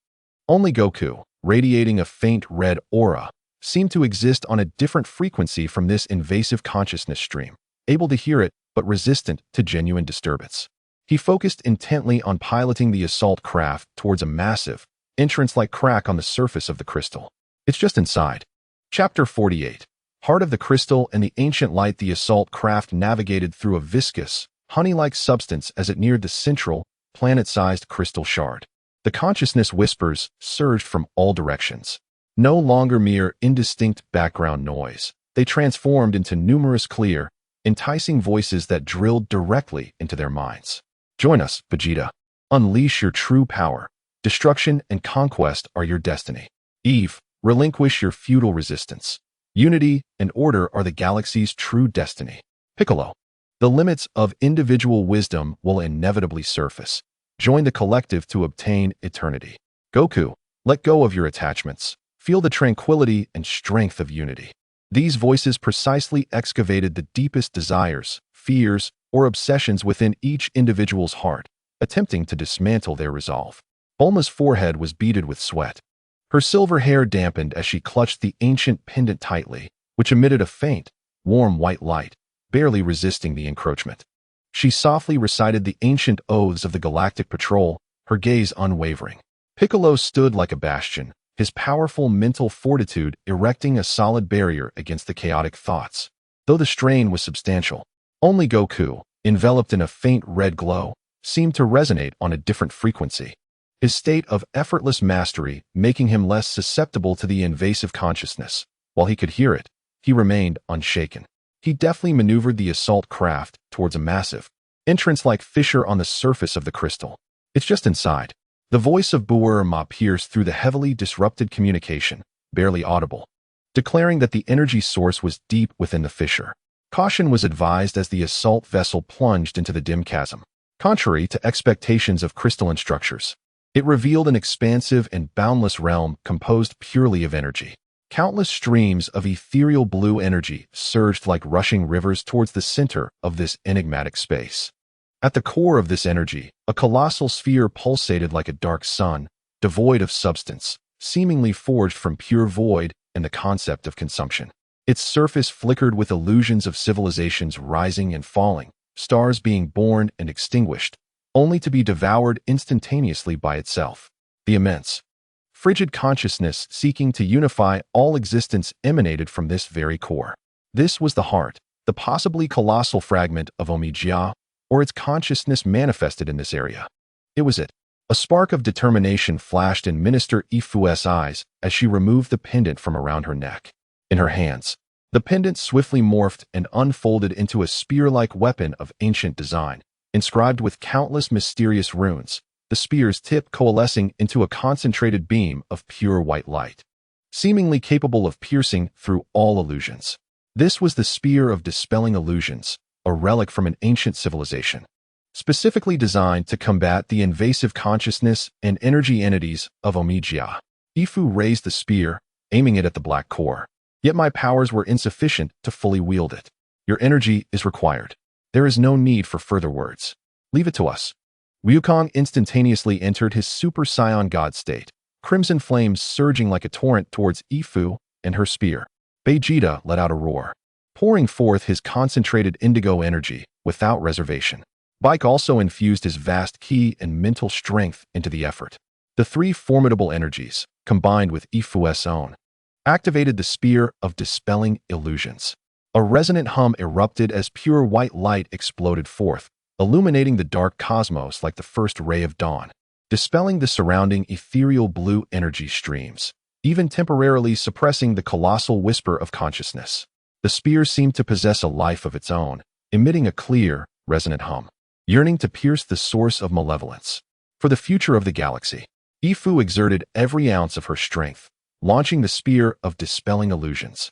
Speaker 1: Only Goku, radiating a faint red aura, seemed to exist on a different frequency from this invasive consciousness stream, able to hear it but resistant to genuine disturbance. He focused intently on piloting the assault craft towards a massive, entrance-like crack on the surface of the crystal. It's just inside. Chapter 48. Heart of the crystal and the ancient light. The assault craft navigated through a viscous, honey-like substance as it neared the central, planet-sized crystal shard. The consciousness whispers surged from all directions. No longer mere indistinct background noise, they transformed into numerous clear, enticing voices that drilled directly into their minds. Join us, Vegeta. Unleash your true power. Destruction and conquest are your destiny. Eve, relinquish your feudal resistance. Unity and order are the galaxy's true destiny. Piccolo, the limits of individual wisdom will inevitably surface. Join the collective to obtain eternity. Goku, let go of your attachments. Feel the tranquility and strength of unity. These voices precisely excavated the deepest desires, fears, or obsessions within each individual's heart, attempting to dismantle their resolve. Bulma's forehead was beaded with sweat. Her silver hair dampened as she clutched the ancient pendant tightly, which emitted a faint, warm white light, barely resisting the encroachment. She softly recited the ancient oaths of the Galactic Patrol, her gaze unwavering. Piccolo stood like a bastion, his powerful mental fortitude erecting a solid barrier against the chaotic thoughts. Though the strain was substantial, only Goku, enveloped in a faint red glow, seemed to resonate on a different frequency. His state of effortless mastery making him less susceptible to the invasive consciousness. While he could hear it, he remained unshaken. He deftly maneuvered the assault craft towards a massive, entrance-like fissure on the surface of the crystal. It's just inside. The voice of Bulma pierced through the heavily disrupted communication, barely audible, declaring that the energy source was deep within the fissure. Caution was advised as the assault vessel plunged into the dim chasm. Contrary to expectations of crystalline structures, it revealed an expansive and boundless realm composed purely of energy. Countless streams of ethereal blue energy surged like rushing rivers towards the center of this enigmatic space. At the core of this energy, a colossal sphere pulsated like a dark sun, devoid of substance, seemingly forged from pure void and the concept of consumption. Its surface flickered with illusions of civilizations rising and falling, stars being born and extinguished, only to be devoured instantaneously by itself. The immense, frigid consciousness seeking to unify all existence emanated from this very core. This was the heart, the possibly colossal fragment of Omega, or its consciousness manifested in this area. It was it. A spark of determination flashed in Minister Ifu's eyes as she removed the pendant from around her neck. In her hands, the pendant swiftly morphed and unfolded into a spear-like weapon of ancient design, inscribed with countless mysterious runes, the spear's tip coalescing into a concentrated beam of pure white light, seemingly capable of piercing through all illusions. This was the spear of dispelling illusions, a relic from an ancient civilization, specifically designed to combat the invasive consciousness and energy entities of Omega. Ifu raised the spear, aiming it at the black core. Yet my powers were insufficient to fully wield it. Your energy is required. There is no need for further words. Leave it to us. Wukong instantaneously entered his Super Saiyan God state, crimson flames surging like a torrent towards Ifu and her spear. Vegeta let out a roar, pouring forth his concentrated indigo energy without reservation. Bike also infused his vast ki and mental strength into the effort. The three formidable energies, combined with Ifu's own, activated the spear of dispelling illusions. A resonant hum erupted as pure white light exploded forth, illuminating the dark cosmos like the first ray of dawn, dispelling the surrounding ethereal blue energy streams, even temporarily suppressing the colossal whisper of consciousness. The spear seemed to possess a life of its own, emitting a clear, resonant hum, yearning to pierce the source of malevolence. For the future of the galaxy, Ifu exerted every ounce of her strength, launching the spear of dispelling illusions.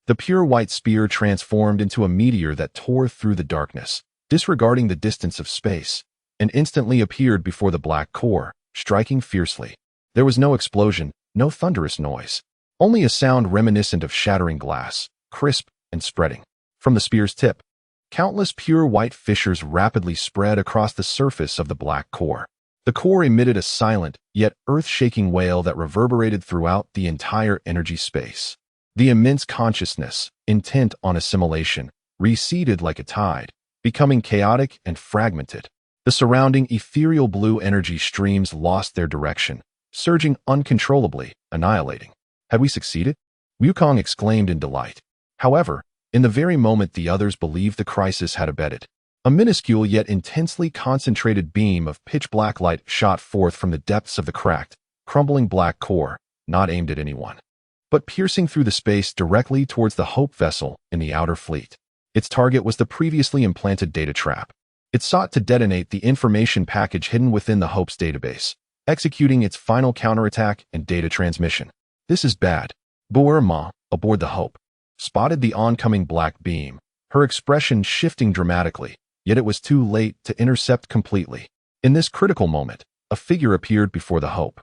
Speaker 1: The pure white spear transformed into a meteor that tore through the darkness, disregarding the distance of space, and instantly appeared before the black core, striking fiercely. There was no explosion, no thunderous noise, only a sound reminiscent of shattering glass, crisp and spreading. From the spear's tip, countless pure white fissures rapidly spread across the surface of the black core. The core emitted a silent, yet earth-shaking wail that reverberated throughout the entire energy space. The immense consciousness, intent on assimilation, receded like a tide, becoming chaotic and fragmented. The surrounding ethereal blue energy streams lost their direction, surging uncontrollably, annihilating. Had we succeeded? Wukong exclaimed in delight. However, in the very moment the others believed the crisis had abated, a minuscule yet intensely concentrated beam of pitch-black light shot forth from the depths of the cracked, crumbling black core, not aimed at anyone, but piercing through the space directly towards the Hope vessel in the outer fleet. Its target was the previously implanted data trap. It sought to detonate the information package hidden within the Hope's database, executing its final counterattack and data transmission. This is bad. Buerma, aboard the Hope, spotted the oncoming black beam, her expression shifting dramatically, yet it was too late to intercept completely. In this critical moment, a figure appeared before the Hope,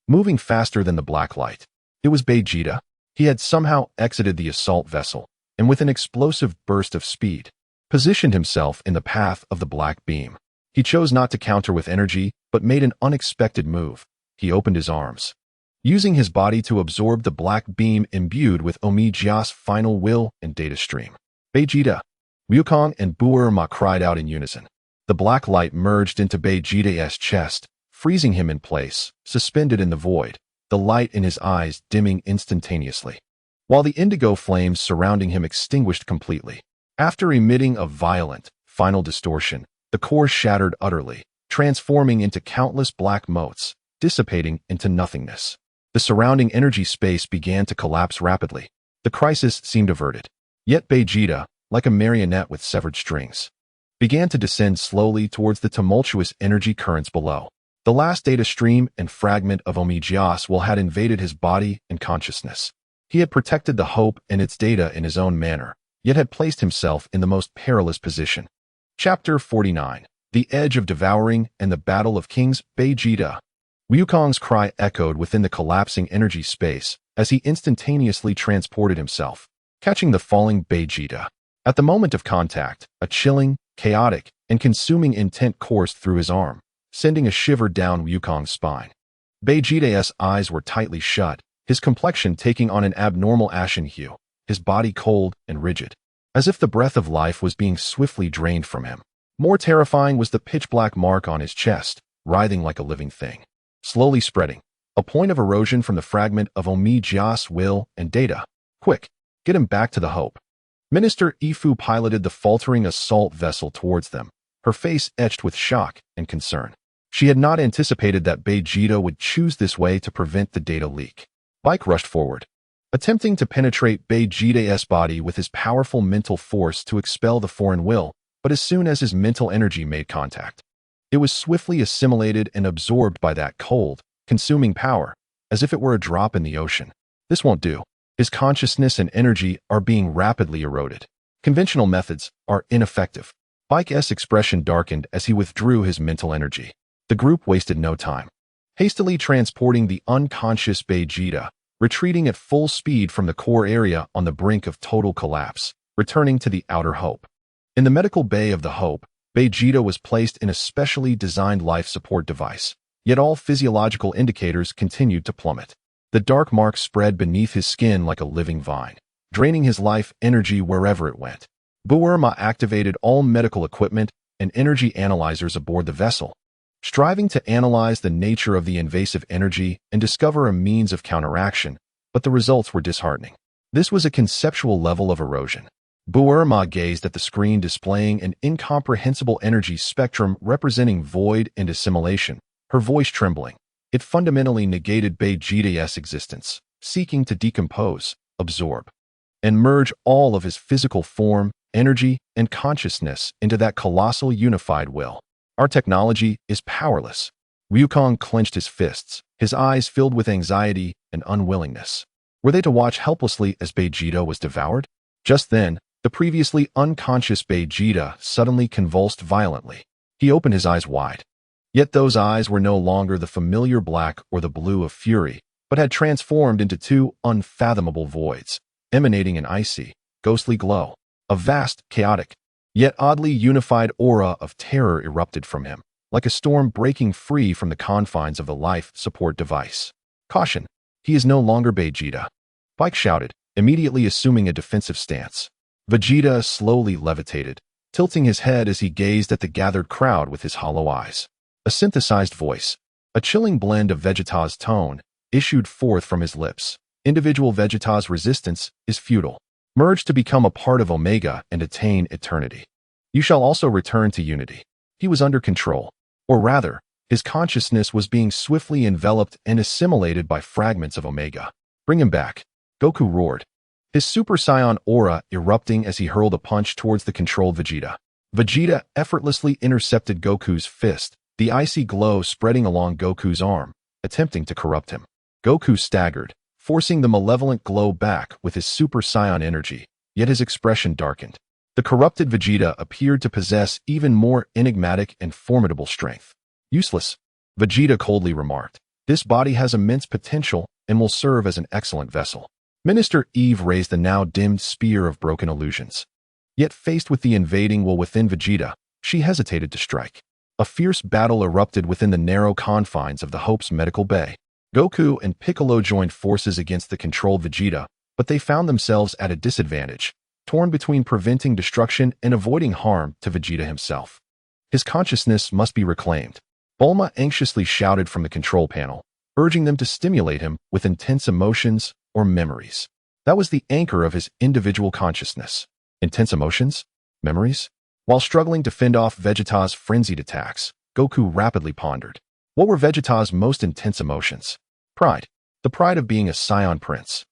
Speaker 1: moving faster than the black light. It was Vegeta. He had somehow exited the assault vessel, and with an explosive burst of speed, positioned himself in the path of the black beam. He chose not to counter with energy, but made an unexpected move. He opened his arms, using his body to absorb the black beam imbued with Omejia's final will and data stream. Vegeta! Wukong and Buerma cried out in unison. The black light merged into Vegeta's chest, freezing him in place, suspended in the void, the light in his eyes dimming instantaneously, while the indigo flames surrounding him extinguished completely. After emitting a violent, final distortion, the core shattered utterly, transforming into countless black motes, dissipating into nothingness. The surrounding energy space began to collapse rapidly. The crisis seemed averted. Yet Vegeta, like a marionette with severed strings, began to descend slowly towards the tumultuous energy currents below. The last data stream and fragment of Omejia's will had invaded his body and consciousness. He had protected the Hope and its data in his own manner, yet had placed himself in the most perilous position. Chapter 49. The Edge of Devouring and the Battle of Kings. Vegeta. Wukong's cry echoed within the collapsing energy space as he instantaneously transported himself, catching the falling Vegeta. At the moment of contact, a chilling, chaotic, and consuming intent coursed through his arm, sending a shiver down Wukong's spine. Vegeta's eyes were tightly shut, his complexion taking on an abnormal ashen hue, his body cold and rigid, as if the breath of life was being swiftly drained from him. More terrifying was the pitch-black mark on his chest, writhing like a living thing, slowly spreading, a point of erosion from the fragment of Omejia's will and data. Quick, get him back to the Hope. Minister Ifu piloted the faltering assault vessel towards them, her face etched with shock and concern. She had not anticipated that Vegeta would choose this way to prevent the data leak. Bike rushed forward, attempting to penetrate Vegeta's body with his powerful mental force to expel the foreign will, but as soon as his mental energy made contact, it was swiftly assimilated and absorbed by that cold, consuming power, as if it were a drop in the ocean. This won't do. His consciousness and energy are being rapidly eroded. Conventional methods are ineffective. Bike's expression darkened as he withdrew his mental energy. The group wasted no time, hastily transporting the unconscious Vegeta, retreating at full speed from the core area on the brink of total collapse. returning to the outer Hope. In the medical bay of the Hope, Vegeta was placed in a specially designed life support device, yet all physiological indicators continued to plummet. The dark mark spread beneath his skin like a living vine, draining his life energy wherever it went. Bulma activated all medical equipment and energy analyzers aboard the vessel, striving to analyze the nature of the invasive energy and discover a means of counteraction, but the results were disheartening. This was a conceptual level of erosion. Bulma gazed at the screen displaying an incomprehensible energy spectrum representing void and assimilation, her voice trembling. It fundamentally negated Vegeta's existence, seeking to decompose, absorb, and merge all of his physical form, energy, and consciousness into that colossal unified will. Our technology is powerless. Ryukong clenched his fists, his eyes filled with anxiety and unwillingness. Were they to watch helplessly as Vegeta was devoured? Just then, the previously unconscious Vegeta suddenly convulsed violently. He opened his eyes wide. Yet those eyes were no longer the familiar black or the blue of fury, but had transformed into two unfathomable voids, emanating an icy, ghostly glow. A vast, chaotic, yet oddly unified aura of terror erupted from him, like a storm breaking free from the confines of the life support device. Caution! He is no longer Vegeta. Pike shouted, immediately assuming a defensive stance. Vegeta slowly levitated, tilting his head as he gazed at the gathered crowd with his hollow eyes. A synthesized voice, a chilling blend of Vegeta's tone, issued forth from his lips. Individual Vegeta's resistance is futile. Merge to become a part of Omega and attain eternity. You shall also return to unity. He was under control, or rather, his consciousness was being swiftly enveloped and assimilated by fragments of Omega. Bring him back, Goku roared, his Super Saiyan aura erupting as he hurled a punch towards the controlled Vegeta. Vegeta effortlessly intercepted Goku's fist, the icy glow spreading along Goku's arm, attempting to corrupt him. Goku staggered, forcing the malevolent glow back with his Super Saiyan energy, yet his expression darkened. The corrupted Vegeta appeared to possess even more enigmatic and formidable strength. Useless, Vegeta coldly remarked. This body has immense potential and will serve as an excellent vessel. Minister Eve raised the now dimmed spear of broken illusions. Yet faced with the invading will within Vegeta, she hesitated to strike. A fierce battle erupted within the narrow confines of the Hope's medical bay. Goku and Piccolo joined forces against the controlled Vegeta, but they found themselves at a disadvantage, torn between preventing destruction and avoiding harm to Vegeta himself. His consciousness must be reclaimed. Bulma anxiously shouted from the control panel, urging them to stimulate him with intense emotions or memories. That was the anchor of his individual consciousness. Intense emotions? Memories? While struggling to fend off Vegeta's frenzied attacks, Goku rapidly pondered. What were Vegeta's most intense emotions? Pride. The pride of being a Saiyan prince.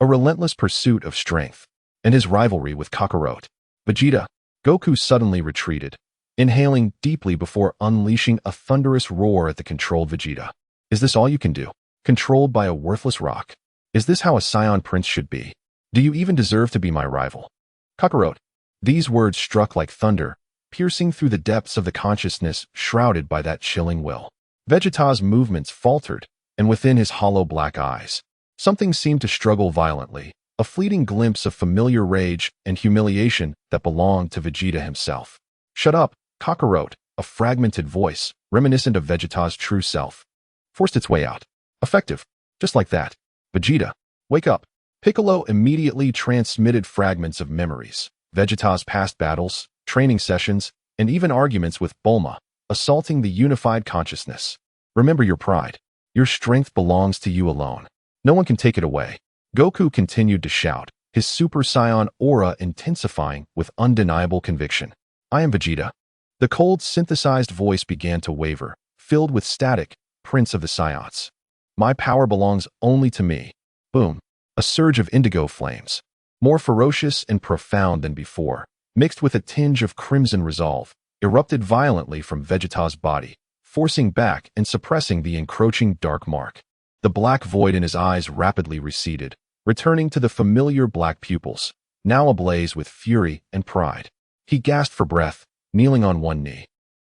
Speaker 1: A relentless pursuit of strength. And his rivalry with Kakarot. Vegeta. Goku suddenly retreated, inhaling deeply before unleashing a thunderous roar at the controlled Vegeta. Is this all you can do? Controlled by a worthless rock? Is this how a Saiyan prince should be? Do you even deserve to be my rival? Kakarot. These words struck like thunder, piercing through the depths of the consciousness shrouded by that chilling will. Vegeta's movements faltered, and within his hollow black eyes, something seemed to struggle violently, a fleeting glimpse of familiar rage and humiliation that belonged to Vegeta himself. Shut up, Kakarot, a fragmented voice, reminiscent of Vegeta's true self, forced its way out. Effective. Just like that. Vegeta, wake up. Piccolo immediately transmitted fragments of memories, Vegeta's past battles, training sessions, and even arguments with Bulma, assaulting the unified consciousness. Remember your pride. Your strength belongs to you alone. No one can take it away. Goku continued to shout, his Super Saiyan aura intensifying with undeniable conviction. I am Vegeta. The cold, synthesized voice began to waver, filled with static, Prince of the Saiyans. My power belongs only to me. Boom. A surge of indigo flames, more ferocious and profound than before, mixed with a tinge of crimson resolve, erupted violently from Vegeta's body, forcing back and suppressing the encroaching dark mark. The black void in his eyes rapidly receded, returning to the familiar black pupils, now ablaze with fury and pride. He gasped for breath, kneeling on one knee,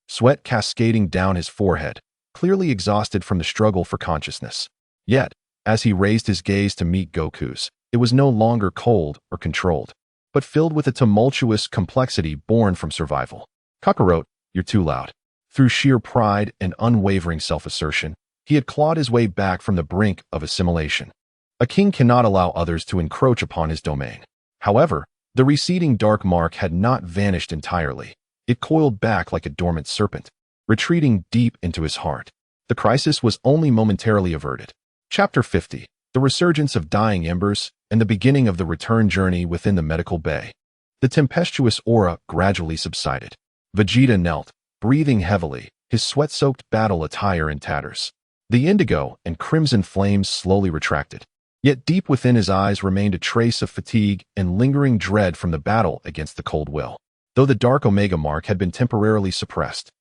Speaker 1: sweat cascading down his forehead, clearly exhausted from the struggle for consciousness. Yet, as he raised his gaze to meet Goku's, it was no longer cold or controlled. but filled with a tumultuous complexity born from survival. Kakarot, you're too loud. Through sheer pride and unwavering self-assertion, he had clawed his way back from the brink of assimilation. A king cannot allow others to encroach upon his domain. However, the receding dark mark had not vanished entirely. It coiled back like a dormant serpent, retreating deep into his heart. The crisis was only momentarily averted. Chapter 50. The resurgence of dying embers and the beginning of the return journey within the medical bay. The tempestuous aura gradually subsided. Vegeta knelt, breathing heavily, his sweat-soaked battle attire in tatters. The indigo and crimson flames slowly retracted. Yet deep within his eyes remained a trace of fatigue and lingering dread from the battle against the cold will, though the dark Omega mark had been temporarily suppressed.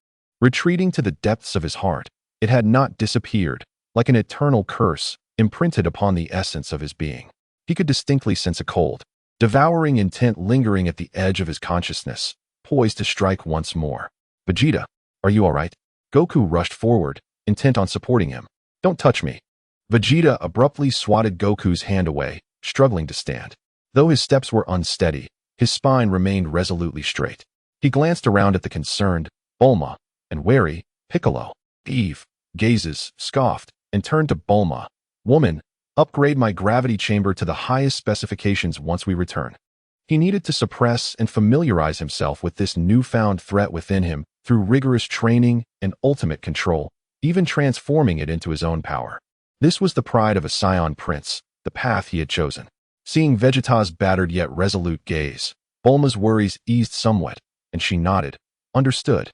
Speaker 1: Retreating to the depths of his heart, it had not disappeared, like an eternal curse imprinted upon the essence of his being. He could distinctly sense a cold, devouring intent lingering at the edge of his consciousness, poised to strike once more. Vegeta, are you all right? Goku rushed forward, intent on supporting him. Don't touch me. Vegeta abruptly swatted Goku's hand away, struggling to stand. Though his steps were unsteady, his spine remained resolutely straight. He glanced around at the concerned Bulma and wary Piccolo. Eve gazes, scoffed, and turned to Bulma. Woman, upgrade my gravity chamber to the highest specifications once we return. He needed to suppress and familiarize himself with this newfound threat within him through rigorous training and ultimate control, even transforming it into his own power. This was the pride of a Scion prince, the path he had chosen. Seeing Vegeta's battered yet resolute gaze, Bulma's worries eased somewhat, and she nodded. Understood.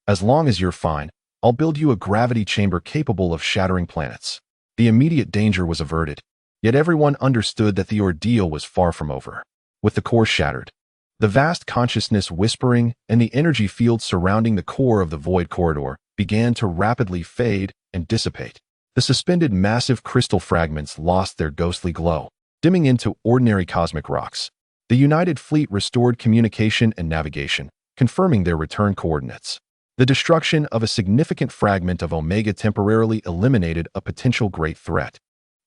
Speaker 1: As long as you're fine, I'll build you a gravity chamber capable of shattering planets. The immediate danger was averted, yet everyone understood that the ordeal was far from over. With the core shattered, the vast consciousness whispering and the energy field surrounding the core of the void corridor began to rapidly fade and dissipate. The suspended massive crystal fragments lost their ghostly glow, dimming into ordinary cosmic rocks. The United Fleet restored communication and navigation, confirming their return coordinates. The destruction of a significant fragment of Omega temporarily eliminated a potential great threat.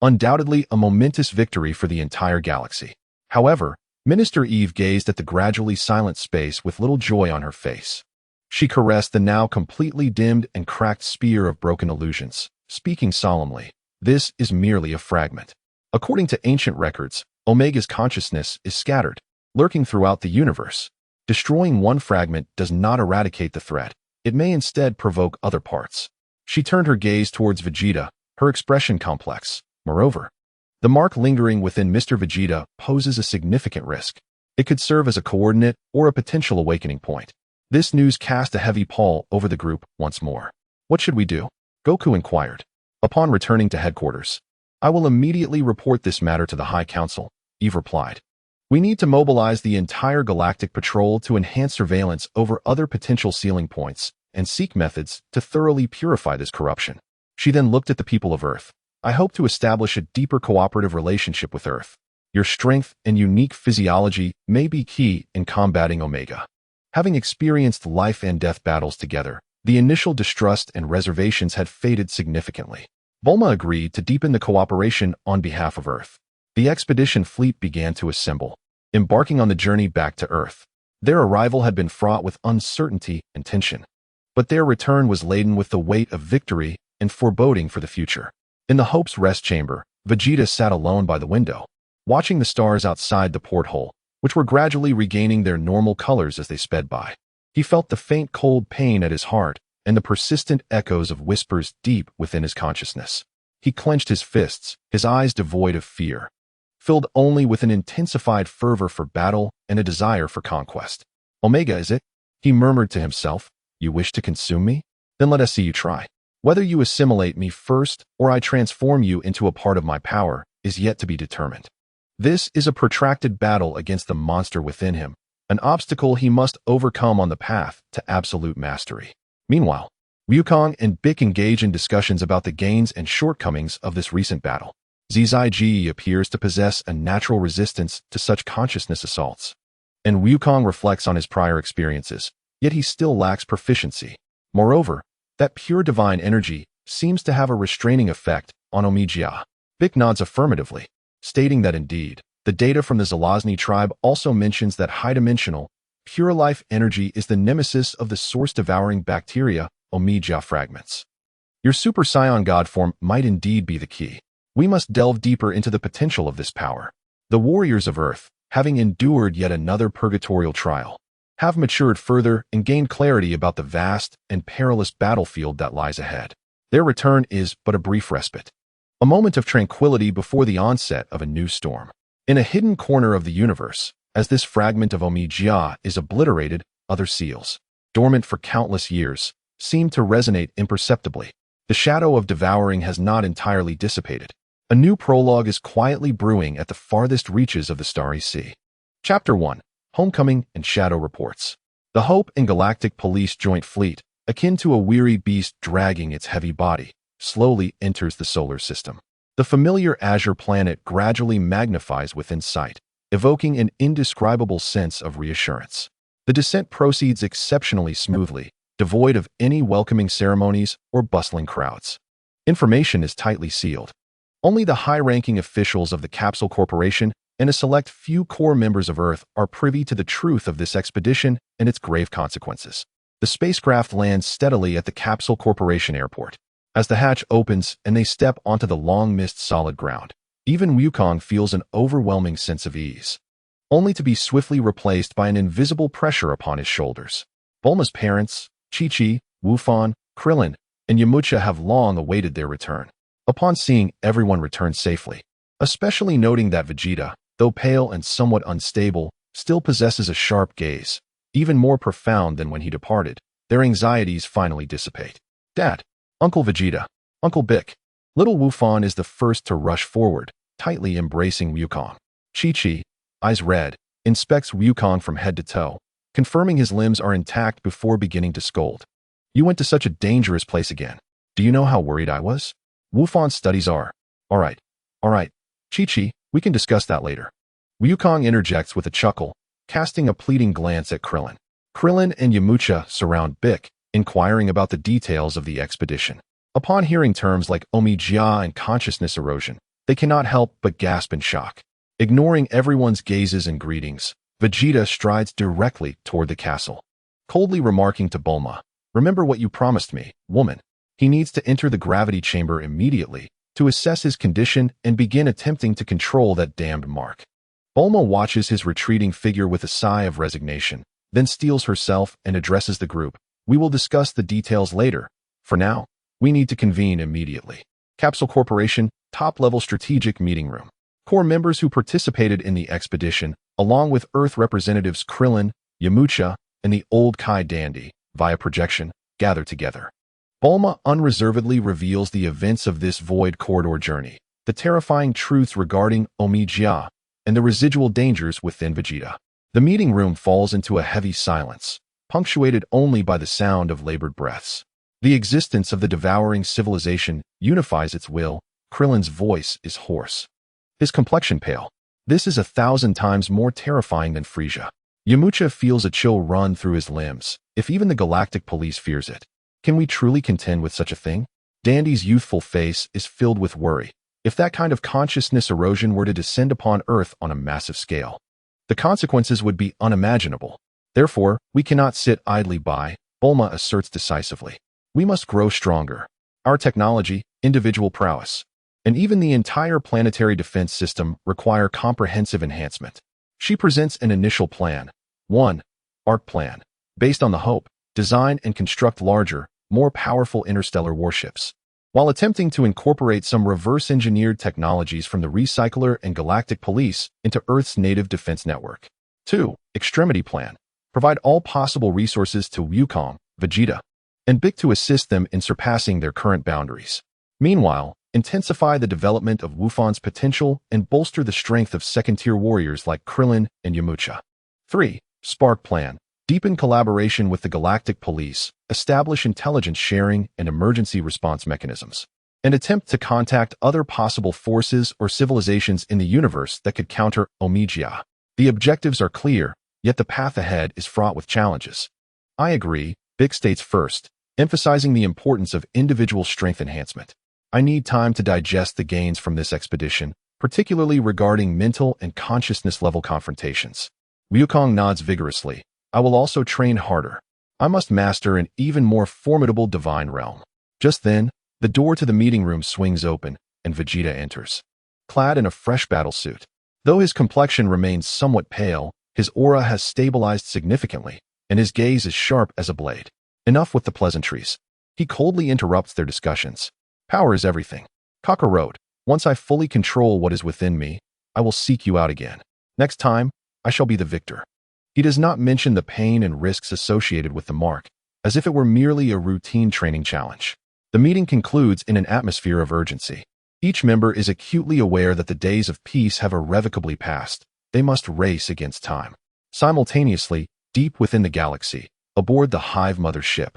Speaker 1: Undoubtedly a momentous victory for the entire galaxy. However, Minister Eve gazed at the gradually silent space with little joy on her face. She caressed the now completely dimmed and cracked spear of broken illusions, speaking solemnly, "This is merely a fragment." According to ancient records, Omega's consciousness is scattered, lurking throughout the universe. Destroying one fragment does not eradicate the threat. It may instead provoke other parts. She turned her gaze towards Vegeta, her expression complex. Moreover, the mark lingering within Mr. Vegeta poses a significant risk. It could serve as a coordinate or a potential awakening point. This news cast a heavy pall over the group once more. What should we do? Goku inquired. Upon returning to headquarters, I will immediately report this matter to the High Council, Eve replied. We need to mobilize the entire Galactic Patrol to enhance surveillance over other potential sealing points and seek methods to thoroughly purify this corruption. She then looked at the people of Earth. I hope to establish a deeper cooperative relationship with Earth. Your strength and unique physiology may be key in combating Omega. Having experienced life and death battles together, the initial distrust and reservations had faded significantly. Bulma agreed to deepen the cooperation on behalf of Earth. The expedition fleet began to assemble, embarking on the journey back to Earth. Their arrival had been fraught with uncertainty and tension, but their return was laden with the weight of victory and foreboding for the future. In the Hope's rest chamber, Vegeta sat alone by the window, watching the stars outside the porthole, which were gradually regaining their normal colors as they sped by. He felt the faint cold pain at his heart and the persistent echoes of whispers deep within his consciousness. He clenched his fists, his eyes devoid of fear, filled only with an intensified fervor for battle and a desire for conquest. Omega, is it? He murmured to himself. You wish to consume me? Then let us see you try. Whether you assimilate me first or I transform you into a part of my power is yet to be determined. This is a protracted battle against the monster within him, an obstacle he must overcome on the path to absolute mastery. Meanwhile, Wukong and Bick engage in discussions about the gains and shortcomings of this recent battle. Zizai appears to possess a natural resistance to such consciousness assaults, and Wukong reflects on his prior experiences, yet he still lacks proficiency. Moreover, that pure divine energy seems to have a restraining effect on Omega. Bick nods affirmatively, stating that indeed, The data from the Zelazny tribe also mentions that high-dimensional, pure life energy is the nemesis of the source-devouring bacteria, Omegia fragments. Your Super Saiyan God form might indeed be the key. We must delve deeper into the potential of this power. The warriors of Earth, having endured yet another purgatorial trial, have matured further and gained clarity about the vast and perilous battlefield that lies ahead. Their return is but a brief respite, a moment of tranquility before the onset of a new storm. In a hidden corner of the universe, as this fragment of Omegia is obliterated, other seals, dormant for countless years, seem to resonate imperceptibly. The shadow of devouring has not entirely dissipated. A new prologue is quietly brewing at the farthest reaches of the Starry Sea. Chapter 1. Homecoming and Shadow Reports. The Hope and Galactic Police Joint Fleet, akin to a weary beast dragging its heavy body, slowly enters the solar system. The familiar azure planet gradually magnifies within sight, evoking an indescribable sense of reassurance. The descent proceeds exceptionally smoothly, devoid of any welcoming ceremonies or bustling crowds. Information is tightly sealed. Only the high-ranking officials of the Capsule Corporation and a select few core members of Earth are privy to the truth of this expedition and its grave consequences. The spacecraft lands steadily at the Capsule Corporation airport. As the hatch opens and they step onto the long-missed solid ground, even Wukong feels an overwhelming sense of ease, only to be swiftly replaced by an invisible pressure upon his shoulders. Bulma's parents, Chi-Chi, Wufan, Krillin, and Yamcha have long awaited their return. Upon seeing everyone return safely, especially noting that Vegeta, though pale and somewhat unstable, still possesses a sharp gaze, even more profound than when he departed, their anxieties finally dissipate. Dad, Uncle Vegeta, Uncle Bick. Little Wufan is the first to rush forward, tightly embracing Wukong. Chi-Chi, eyes red, inspects Wukong from head to toe, confirming his limbs are intact before beginning to scold. You went to such a dangerous place again. Do you know how worried I was? Wufan's studies are. All right. Chi-Chi, we can discuss that later. Wukong interjects with a chuckle, casting a pleading glance at Krillin. Krillin and Yamcha surround Bick, inquiring about the details of the expedition. Upon hearing terms like Omegia and consciousness erosion, they cannot help but gasp in shock. Ignoring everyone's gazes and greetings, Vegeta strides directly toward the castle, coldly remarking to Bulma, "Remember what you promised me, woman." He needs to enter the gravity chamber immediately to assess his condition and begin attempting to control that damned mark. Bulma watches his retreating figure with a sigh of resignation, then steels herself and addresses the group. We will discuss the details later. For now, we need to convene immediately. Capsule Corporation, top-level strategic meeting room. Core members who participated in the expedition, along with Earth representatives Krillin, Yamcha, and the old Kai dandy, via projection, gather together. Bulma unreservedly reveals the events of this void corridor journey, the terrifying truths regarding Omegia, and the residual dangers within Vegeta. The meeting room falls into a heavy silence, punctuated only by the sound of labored breaths. The existence of the devouring civilization unifies its will. Krillin's voice is hoarse, his complexion pale. This is 1,000 times more terrifying than Frisia. Yamcha feels a chill run through his limbs, if even the Galactic Police fears it. Can we truly contend with such a thing? Dandy's youthful face is filled with worry. If that kind of consciousness erosion were to descend upon Earth on a massive scale, the consequences would be unimaginable. Therefore, we cannot sit idly by, Bulma asserts decisively. We must grow stronger. Our technology, individual prowess, and even the entire planetary defense system require comprehensive enhancement. She presents an initial plan. 1. ARC plan. Based on the hope, design and construct larger, more powerful interstellar warships, while attempting to incorporate some reverse-engineered technologies from the Recycler and Galactic Police into Earth's native defense network. 2. Extremity plan. Provide all possible resources to Wukong, Vegeta, and Bick to assist them in surpassing their current boundaries. Meanwhile, intensify the development of Wufan's potential and bolster the strength of second-tier warriors like Krillin and Yamcha. 3. Spark plan. Deepen collaboration with the Galactic Police, establish intelligence sharing and emergency response mechanisms, and attempt to contact other possible forces or civilizations in the universe that could counter Omegia. The objectives are clear, yet the path ahead is fraught with challenges. I agree, Bick states first, emphasizing the importance of individual strength enhancement. I need time to digest the gains from this expedition, particularly regarding mental and consciousness-level confrontations. Wukong nods vigorously. I will also train harder. I must master an even more formidable divine realm. Just then, the door to the meeting room swings open, and Vegeta enters. Clad in a fresh battlesuit. Though his complexion remains somewhat pale, his aura has stabilized significantly, and his gaze is sharp as a blade. Enough with the pleasantries. He coldly interrupts their discussions. Power is everything. Kakarot, once I fully control what is within me, I will seek you out again. Next time, I shall be the victor. He does not mention the pain and risks associated with the mark, as if it were merely a routine training challenge. The meeting concludes in an atmosphere of urgency. Each member is acutely aware that the days of peace have irrevocably passed. They must race against time. Simultaneously, deep within the galaxy, aboard the Hive Mother ship,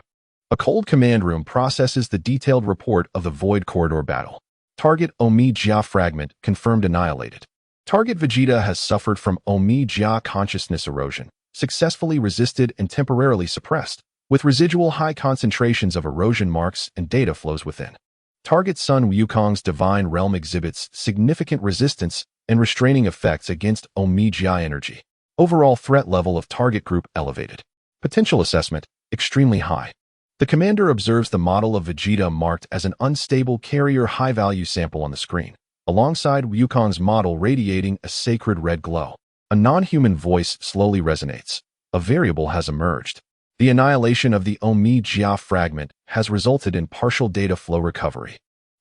Speaker 1: a cold command room processes the detailed report of the Void Corridor battle. Target Omi-Jia fragment confirmed annihilated. Target Vegeta has suffered from Omi-Jia consciousness erosion, successfully resisted and temporarily suppressed, with residual high concentrations of erosion marks and data flows within. Target Sun Wukong's divine realm exhibits significant resistance and restraining effects against Omi-Jia energy. Overall threat level of target group elevated. Potential assessment, extremely high. The commander observes the model of Vegeta marked as an unstable carrier high-value sample on the screen, alongside Wukong's model radiating a sacred red glow. A non-human voice slowly resonates. A variable has emerged. The annihilation of the Omi-Jia fragment has resulted in partial data flow recovery.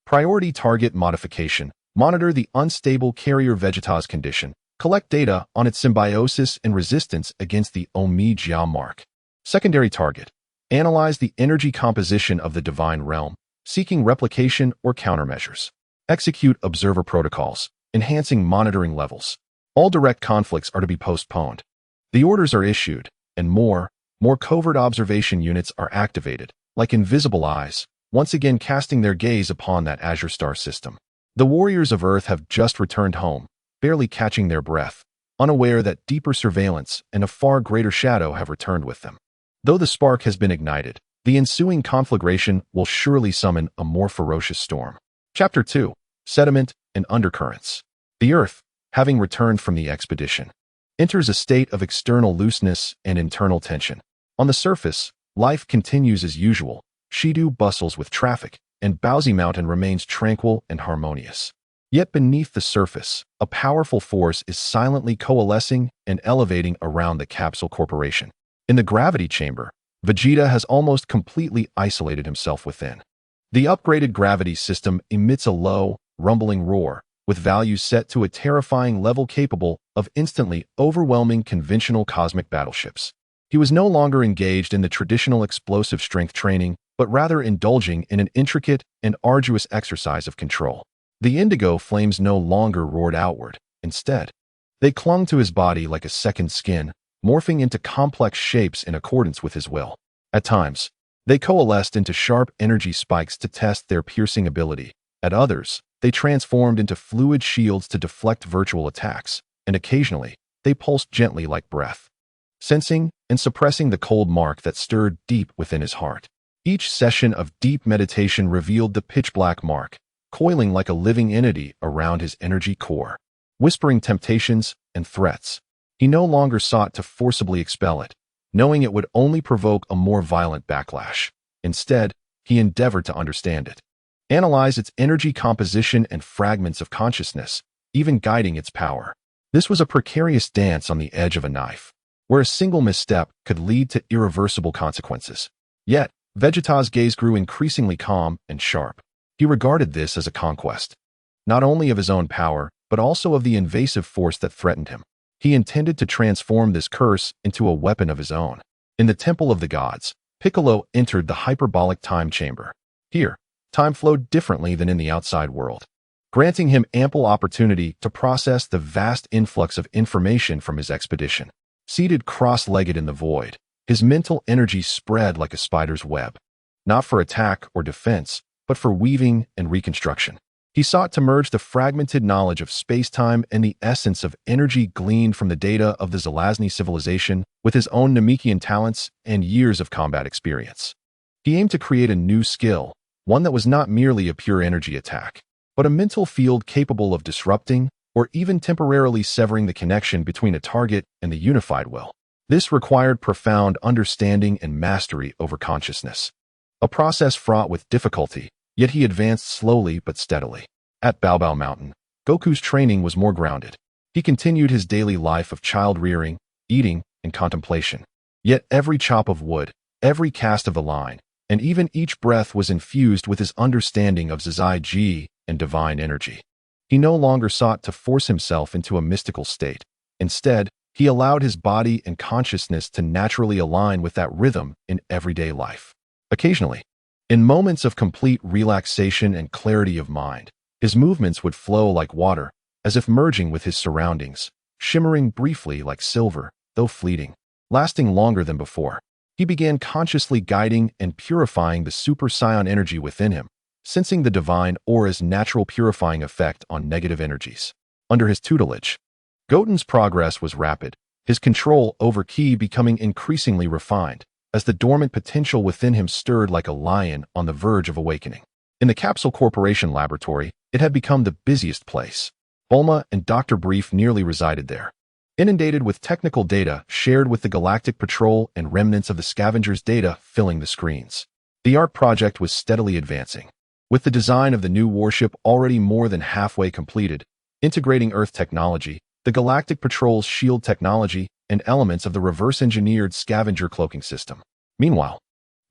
Speaker 1: Priority target modification. Monitor the unstable carrier Vegeta's condition. Collect data on its symbiosis and resistance against the Omi-Jia mark. Secondary target. Analyze the energy composition of the divine realm, seeking replication or countermeasures. Execute observer protocols, enhancing monitoring levels. All direct conflicts are to be postponed. The orders are issued, and more covert observation units are activated, like invisible eyes, once again casting their gaze upon that Azure Star system. The warriors of Earth have just returned home, barely catching their breath, unaware that deeper surveillance and a far greater shadow have returned with them. Though the spark has been ignited, the ensuing conflagration will surely summon a more ferocious storm. Chapter 2. Sediment and Undercurrents. The Earth, having returned from the expedition, enters a state of external looseness and internal tension. On the surface, life continues as usual. Shidu bustles with traffic, and Bowsy Mountain remains tranquil and harmonious. Yet beneath the surface, a powerful force is silently coalescing and elevating around the Capsule Corporation. In the gravity chamber, Vegeta has almost completely isolated himself within. The upgraded gravity system emits a low, rumbling roar, with values set to a terrifying level capable of instantly overwhelming conventional cosmic battleships. He was no longer engaged in the traditional explosive strength training, but rather indulging in an intricate and arduous exercise of control. The indigo flames no longer roared outward. Instead, they clung to his body like a second skin, morphing into complex shapes in accordance with his will. At times, they coalesced into sharp energy spikes to test their piercing ability. At others, they transformed into fluid shields to deflect virtual attacks, and occasionally, they pulsed gently like breath, sensing and suppressing the cold mark that stirred deep within his heart. Each session of deep meditation revealed the pitch-black mark, coiling like a living entity around his energy core, whispering temptations and threats. He no longer sought to forcibly expel it, knowing it would only provoke a more violent backlash. Instead, he endeavored to understand it, analyze its energy composition and fragments of consciousness, even guiding its power. This was a precarious dance on the edge of a knife, where a single misstep could lead to irreversible consequences. Yet, Vegeta's gaze grew increasingly calm and sharp. He regarded this as a conquest, not only of his own power, but also of the invasive force that threatened him. He intended to transform this curse into a weapon of his own. In the Temple of the Gods, Piccolo entered the hyperbolic time chamber. Here, time flowed differently than in the outside world, granting him ample opportunity to process the vast influx of information from his expedition. Seated cross-legged in the void, his mental energy spread like a spider's web, not for attack or defense, but for weaving and reconstruction. He sought to merge the fragmented knowledge of space-time and the essence of energy gleaned from the data of the Zelazny civilization with his own Namekian talents and years of combat experience. He aimed to create a new skill, one that was not merely a pure energy attack, but a mental field capable of disrupting or even temporarily severing the connection between a target and the unified will. This required profound understanding and mastery over consciousness, a process fraught with difficulty, yet he advanced slowly but steadily. At Baobao Mountain, Goku's training was more grounded. He continued his daily life of child-rearing, eating, and contemplation. Yet every chop of wood, every cast of the line, and even each breath was infused with his understanding of Zizai Ji and divine energy. He no longer sought to force himself into a mystical state. Instead, he allowed his body and consciousness to naturally align with that rhythm in everyday life. Occasionally, in moments of complete relaxation and clarity of mind, his movements would flow like water, as if merging with his surroundings, shimmering briefly like silver, though fleeting, lasting longer than before. He began consciously guiding and purifying the super scion energy within him, sensing the divine aura's natural purifying effect on negative energies. Under his tutelage, Goten's progress was rapid, his control over Ki becoming increasingly refined, as the dormant potential within him stirred like a lion on the verge of awakening. In the Capsule Corporation laboratory, it had become the busiest place. Bulma and Dr. Brief nearly resided there. Inundated with technical data shared with the Galactic Patrol and remnants of the Scavengers' data filling the screens. The ARC project was steadily advancing. With the design of the new warship already more than halfway completed, integrating Earth technology, the Galactic Patrol's shield technology, and elements of the reverse-engineered scavenger cloaking system. Meanwhile,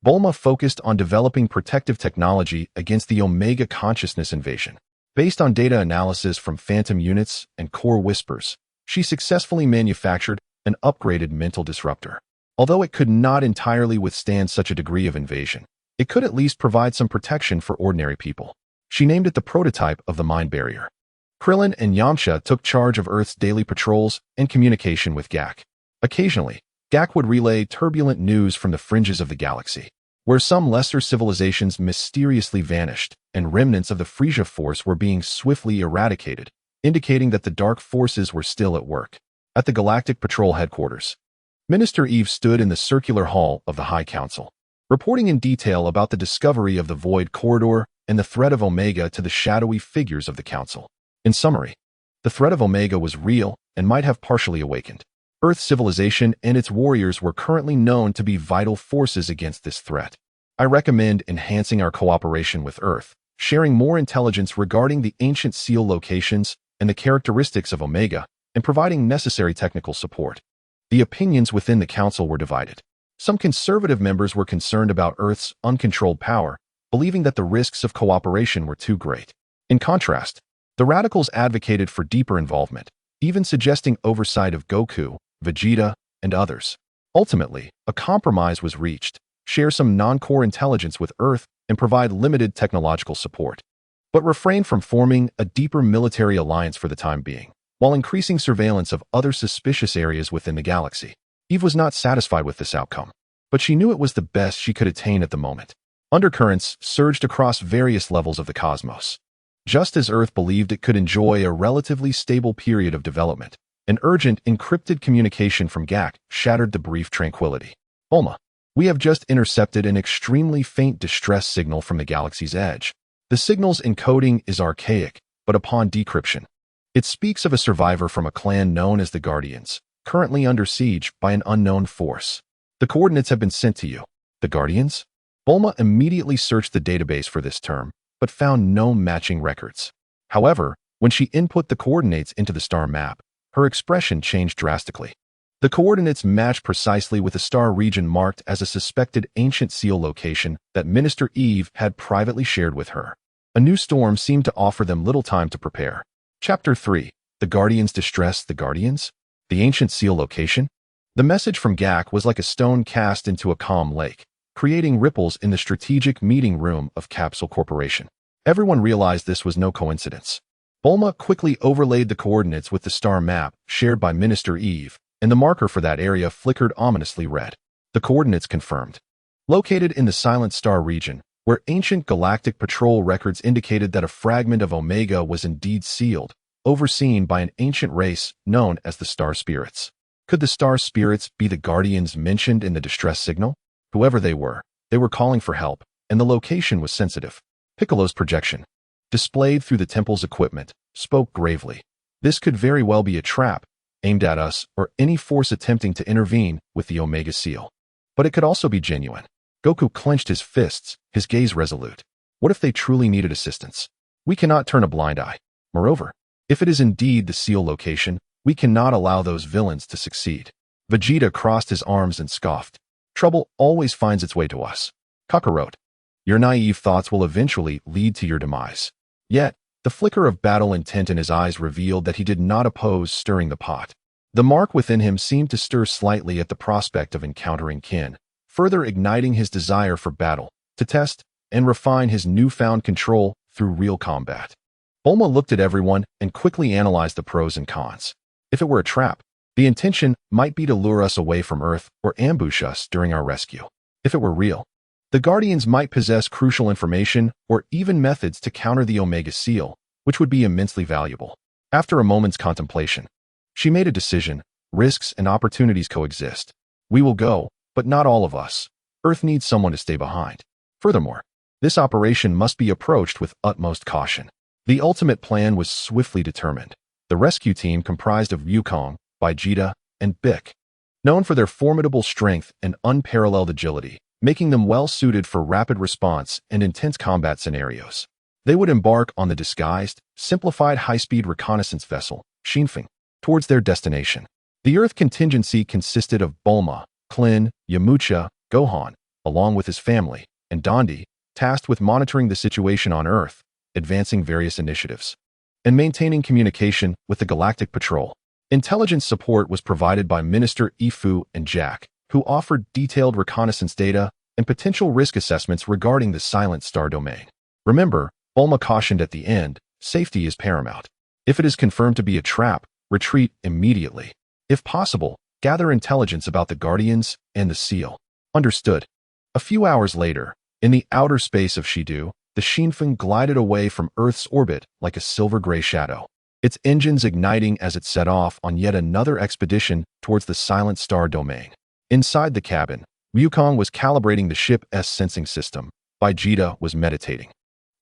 Speaker 1: Bulma focused on developing protective technology against the Omega consciousness invasion. Based on data analysis from Phantom units and core whispers, she successfully manufactured an upgraded mental disruptor. Although it could not entirely withstand such a degree of invasion, it could at least provide some protection for ordinary people. She named it the prototype of the mind barrier. Krillin and Yamcha took charge of Earth's daily patrols and communication with Gak. Occasionally, Gak would relay turbulent news from the fringes of the galaxy, where some lesser civilizations mysteriously vanished and remnants of the Frisia force were being swiftly eradicated, indicating that the dark forces were still at work. At the Galactic Patrol headquarters, Minister Eve stood in the circular hall of the High Council, reporting in detail about the discovery of the Void Corridor and the threat of Omega to the shadowy figures of the Council. In summary, the threat of Omega was real and might have partially awakened. Earth civilization and its warriors were currently known to be vital forces against this threat. I recommend enhancing our cooperation with Earth, sharing more intelligence regarding the ancient seal locations and the characteristics of Omega, and providing necessary technical support. The opinions within the Council were divided. Some conservative members were concerned about Earth's uncontrolled power, believing that the risks of cooperation were too great. In contrast, the radicals advocated for deeper involvement, even suggesting oversight of Goku, Vegeta, and others. Ultimately, a compromise was reached: share some non-core intelligence with Earth and provide limited technological support, but refrain from forming a deeper military alliance for the time being, while increasing surveillance of other suspicious areas within the galaxy. Eve was not satisfied with this outcome, but she knew it was the best she could attain at the moment. Undercurrents surged across various levels of the cosmos. Just as Earth believed it could enjoy a relatively stable period of development, an urgent encrypted communication from Gak shattered the brief tranquility. Bulma, we have just intercepted an extremely faint distress signal from the galaxy's edge. The signal's encoding is archaic, but upon decryption, it speaks of a survivor from a clan known as the Guardians, currently under siege by an unknown force. The coordinates have been sent to you. The Guardians? Bulma immediately searched the database for this term, but found no matching records. However, when she input the coordinates into the star map, her expression changed drastically. The coordinates matched precisely with the star region marked as a suspected ancient seal location that Minister Eve had privately shared with her. A new storm seemed to offer them little time to prepare. Chapter 3. The Guardians distress the Guardians? The ancient seal location? The message from Gak was like a stone cast into a calm lake, creating ripples in the strategic meeting room of Capsule Corporation. Everyone realized this was no coincidence. Bulma quickly overlaid the coordinates with the star map shared by Minister Eve, and the marker for that area flickered ominously red. The coordinates confirmed. Located in the Silent Star region, where ancient Galactic Patrol records indicated that a fragment of Omega was indeed sealed, overseen by an ancient race known as the Star Spirits. Could the Star Spirits be the Guardians mentioned in the distress signal? Whoever they were calling for help, and the location was sensitive. Piccolo's projection. displayed through the temple's equipment, spoke gravely. This could very well be a trap, aimed at us or any force attempting to intervene with the Omega Seal. But it could also be genuine. Goku clenched his fists, his gaze resolute. What if they truly needed assistance? We cannot turn a blind eye. Moreover, if it is indeed the seal location, we cannot allow those villains to succeed. Vegeta crossed his arms and scoffed. Trouble always finds its way to us. Kakarot, your naive thoughts will eventually lead to your demise. Yet, the flicker of battle intent in his eyes revealed that he did not oppose stirring the pot. The mark within him seemed to stir slightly at the prospect of encountering kin, further igniting his desire for battle, to test and refine his newfound control through real combat. Bulma looked at everyone and quickly analyzed the pros and cons. If it were a trap, the intention might be to lure us away from Earth or ambush us during our rescue. If it were real, the Guardians might possess crucial information or even methods to counter the Omega Seal, which would be immensely valuable. After a moment's contemplation, she made a decision. Risks and opportunities coexist. We will go, but not all of us. Earth needs someone to stay behind. Furthermore, this operation must be approached with utmost caution. The ultimate plan was swiftly determined. The rescue team comprised of Wukong, Vegeta, and Bick, known for their formidable strength and unparalleled agility, making them well-suited for rapid response and intense combat scenarios. They would embark on the disguised, simplified high-speed reconnaissance vessel, Shenron, towards their destination. The Earth contingency consisted of Bulma, Klin, Yamcha, Gohan, along with his family, and Dondi, tasked with monitoring the situation on Earth, advancing various initiatives, and maintaining communication with the Galactic Patrol. Intelligence support was provided by Minister Ifu and Jack, who offered detailed reconnaissance data and potential risk assessments regarding the Silent Star domain. Remember, Bulma cautioned at the end, safety is paramount. If it is confirmed to be a trap, retreat immediately. If possible, gather intelligence about the Guardians and the Seal. Understood. A few hours later, in the outer space of Shidu, the Shenron glided away from Earth's orbit like a silver-gray shadow, its engines igniting as it set off on yet another expedition towards the Silent Star domain. Inside the cabin, Wukong was calibrating the ship's sensing system. Vegeta was meditating,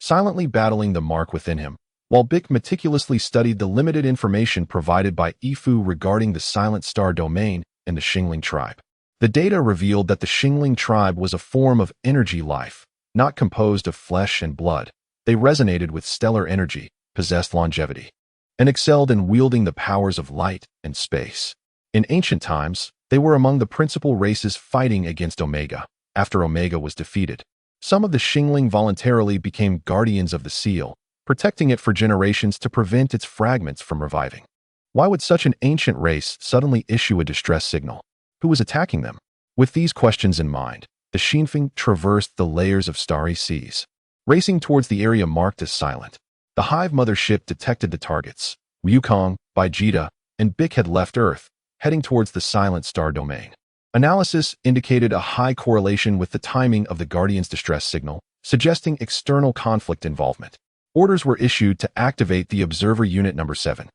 Speaker 1: silently battling the mark within him, while Bick meticulously studied the limited information provided by Ifu regarding the Silent Star domain and the Xingling tribe. The data revealed that the Xingling tribe was a form of energy life, not composed of flesh and blood. They resonated with stellar energy, possessed longevity, and excelled in wielding the powers of light and space. In ancient times, they were among the principal races fighting against Omega. After Omega was defeated, some of the Xingling voluntarily became guardians of the Seal, protecting it for generations to prevent its fragments from reviving. Why would such an ancient race suddenly issue a distress signal? Who was attacking them? With these questions in mind, the Shenron traversed the layers of starry seas, racing towards the area marked as silent. The Hive mothership detected the targets. Wukong, Vegeta, and Bick had left Earth, heading towards the Silent Star domain. Analysis indicated a high correlation with the timing of the Guardian's distress signal, suggesting external conflict involvement. Orders were issued to activate the Observer Unit No. 7,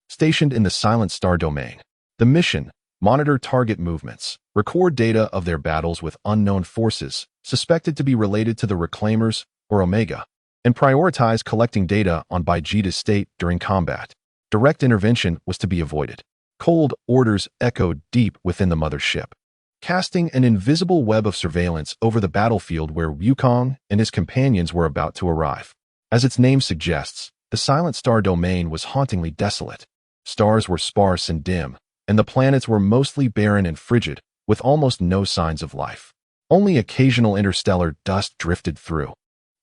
Speaker 1: stationed in the Silent Star domain. The mission: monitor target movements, record data of their battles with unknown forces suspected to be related to the Reclaimers or Omega, and prioritize collecting data on Vegeta's state during combat. Direct intervention was to be avoided. Cold orders echoed deep within the mothership, casting an invisible web of surveillance over the battlefield where Wukong and his companions were about to arrive. As its name suggests, the Silent Star domain was hauntingly desolate. Stars were sparse and dim, and the planets were mostly barren and frigid, with almost no signs of life. Only occasional interstellar dust drifted through,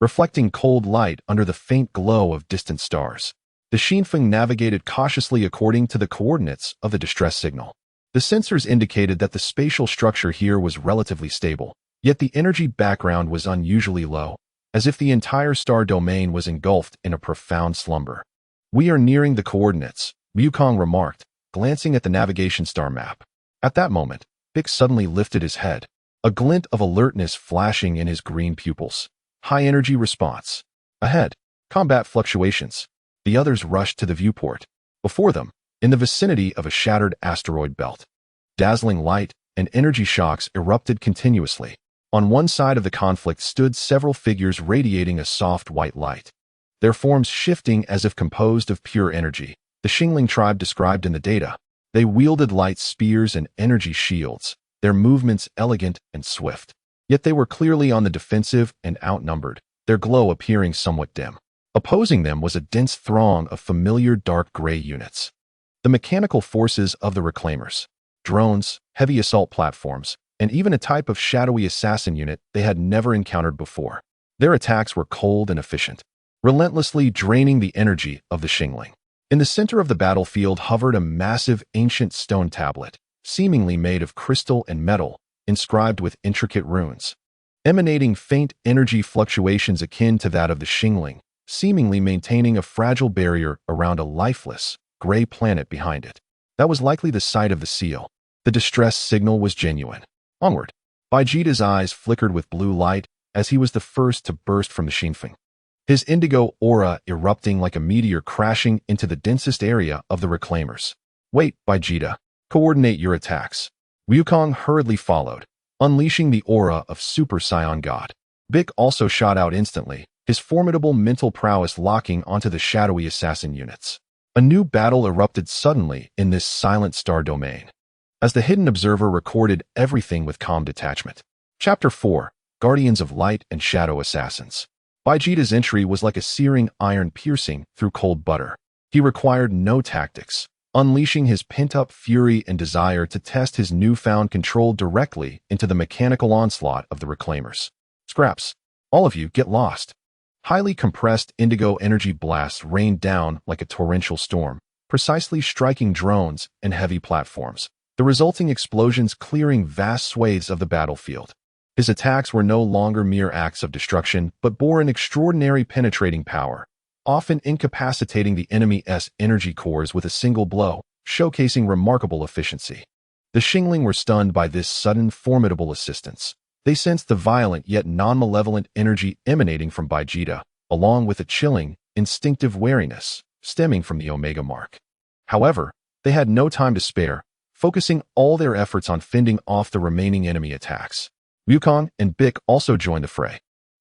Speaker 1: reflecting cold light under the faint glow of distant stars. The Shenron navigated cautiously according to the coordinates of the distress signal. The sensors indicated that the spatial structure here was relatively stable, yet the energy background was unusually low, as if the entire star domain was engulfed in a profound slumber. "We are nearing the coordinates," Wukong remarked, glancing at the navigation star map. At that moment, Bick suddenly lifted his head, a glint of alertness flashing in his green pupils. High-energy response. Ahead, combat fluctuations. The others rushed to the viewport. Before them, in the vicinity of a shattered asteroid belt, dazzling light and energy shocks erupted continuously. On one side of the conflict stood several figures radiating a soft white light. their forms shifting as if composed of pure energy. The Xingling tribe described in the data. They wielded light spears and energy shields, their movements elegant and swift. Yet they were clearly on the defensive and outnumbered, their glow appearing somewhat dim. Opposing them was a dense throng of familiar dark gray units. The mechanical forces of the Reclaimers, drones, heavy assault platforms, and even a type of shadowy assassin unit they had never encountered before. Their attacks were cold and efficient, relentlessly draining the energy of the Xingling. In the center of the battlefield hovered a massive ancient stone tablet, seemingly made of crystal and metal, inscribed with intricate runes, emanating faint energy fluctuations akin to that of the Xingling, seemingly maintaining a fragile barrier around a lifeless, gray planet behind it. That was likely the site of the seal. The distress signal was genuine. Onward. Vegeta's eyes flickered with blue light as he was the first to burst from the Shenron. His indigo aura erupting like a meteor crashing into the densest area of the Reclaimers. Wait, Vegeta. Coordinate your attacks. Wukong hurriedly followed, unleashing the aura of Super Saiyan God. Bick also shot out instantly, his formidable mental prowess locking onto the shadowy assassin units. A new battle erupted suddenly in this silent star domain, as the hidden observer recorded everything with calm detachment. Chapter 4, Guardians of Light and Shadow Assassins. Vegeta's entry was like a searing iron piercing through cold butter. He required no tactics, unleashing his pent-up fury and desire to test his newfound control directly into the mechanical onslaught of the Reclaimers. Scraps, all of you get lost. Highly compressed indigo energy blasts rained down like a torrential storm, precisely striking drones and heavy platforms, the resulting explosions clearing vast swathes of the battlefield. His attacks were no longer mere acts of destruction, but bore an extraordinary penetrating power, often incapacitating the enemy's energy cores with a single blow, showcasing remarkable efficiency. The Xingling were stunned by this sudden, formidable assistance. They sensed the violent yet non-malevolent energy emanating from Vegeta, along with a chilling, instinctive wariness stemming from the Omega Mark. However, they had no time to spare, focusing all their efforts on fending off the remaining enemy attacks. Wukong and Bick also joined the fray.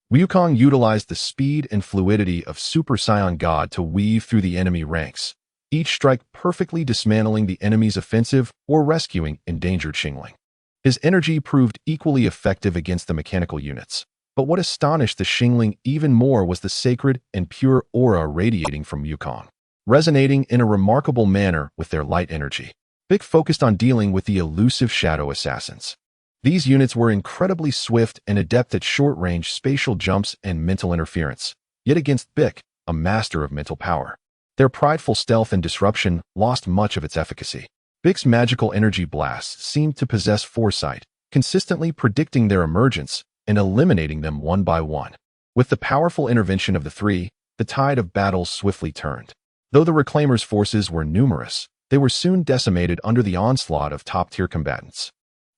Speaker 1: Wukong utilized the speed and fluidity of Super Saiyan God to weave through the enemy ranks, each strike perfectly dismantling the enemy's offensive or rescuing endangered Xingling. His energy proved equally effective against the mechanical units, but what astonished the Xingling even more was the sacred and pure aura radiating from Wukong, resonating in a remarkable manner with their light energy. Bick focused on dealing with the elusive shadow assassins. These units were incredibly swift and adept at short-range spatial jumps and mental interference, yet against Bick, a master of mental power, their prideful stealth and disruption lost much of its efficacy. Bick's magical energy blasts seemed to possess foresight, consistently predicting their emergence and eliminating them one by one. With the powerful intervention of the three, the tide of battle swiftly turned. Though the Reclaimers' forces were numerous, they were soon decimated under the onslaught of top-tier combatants,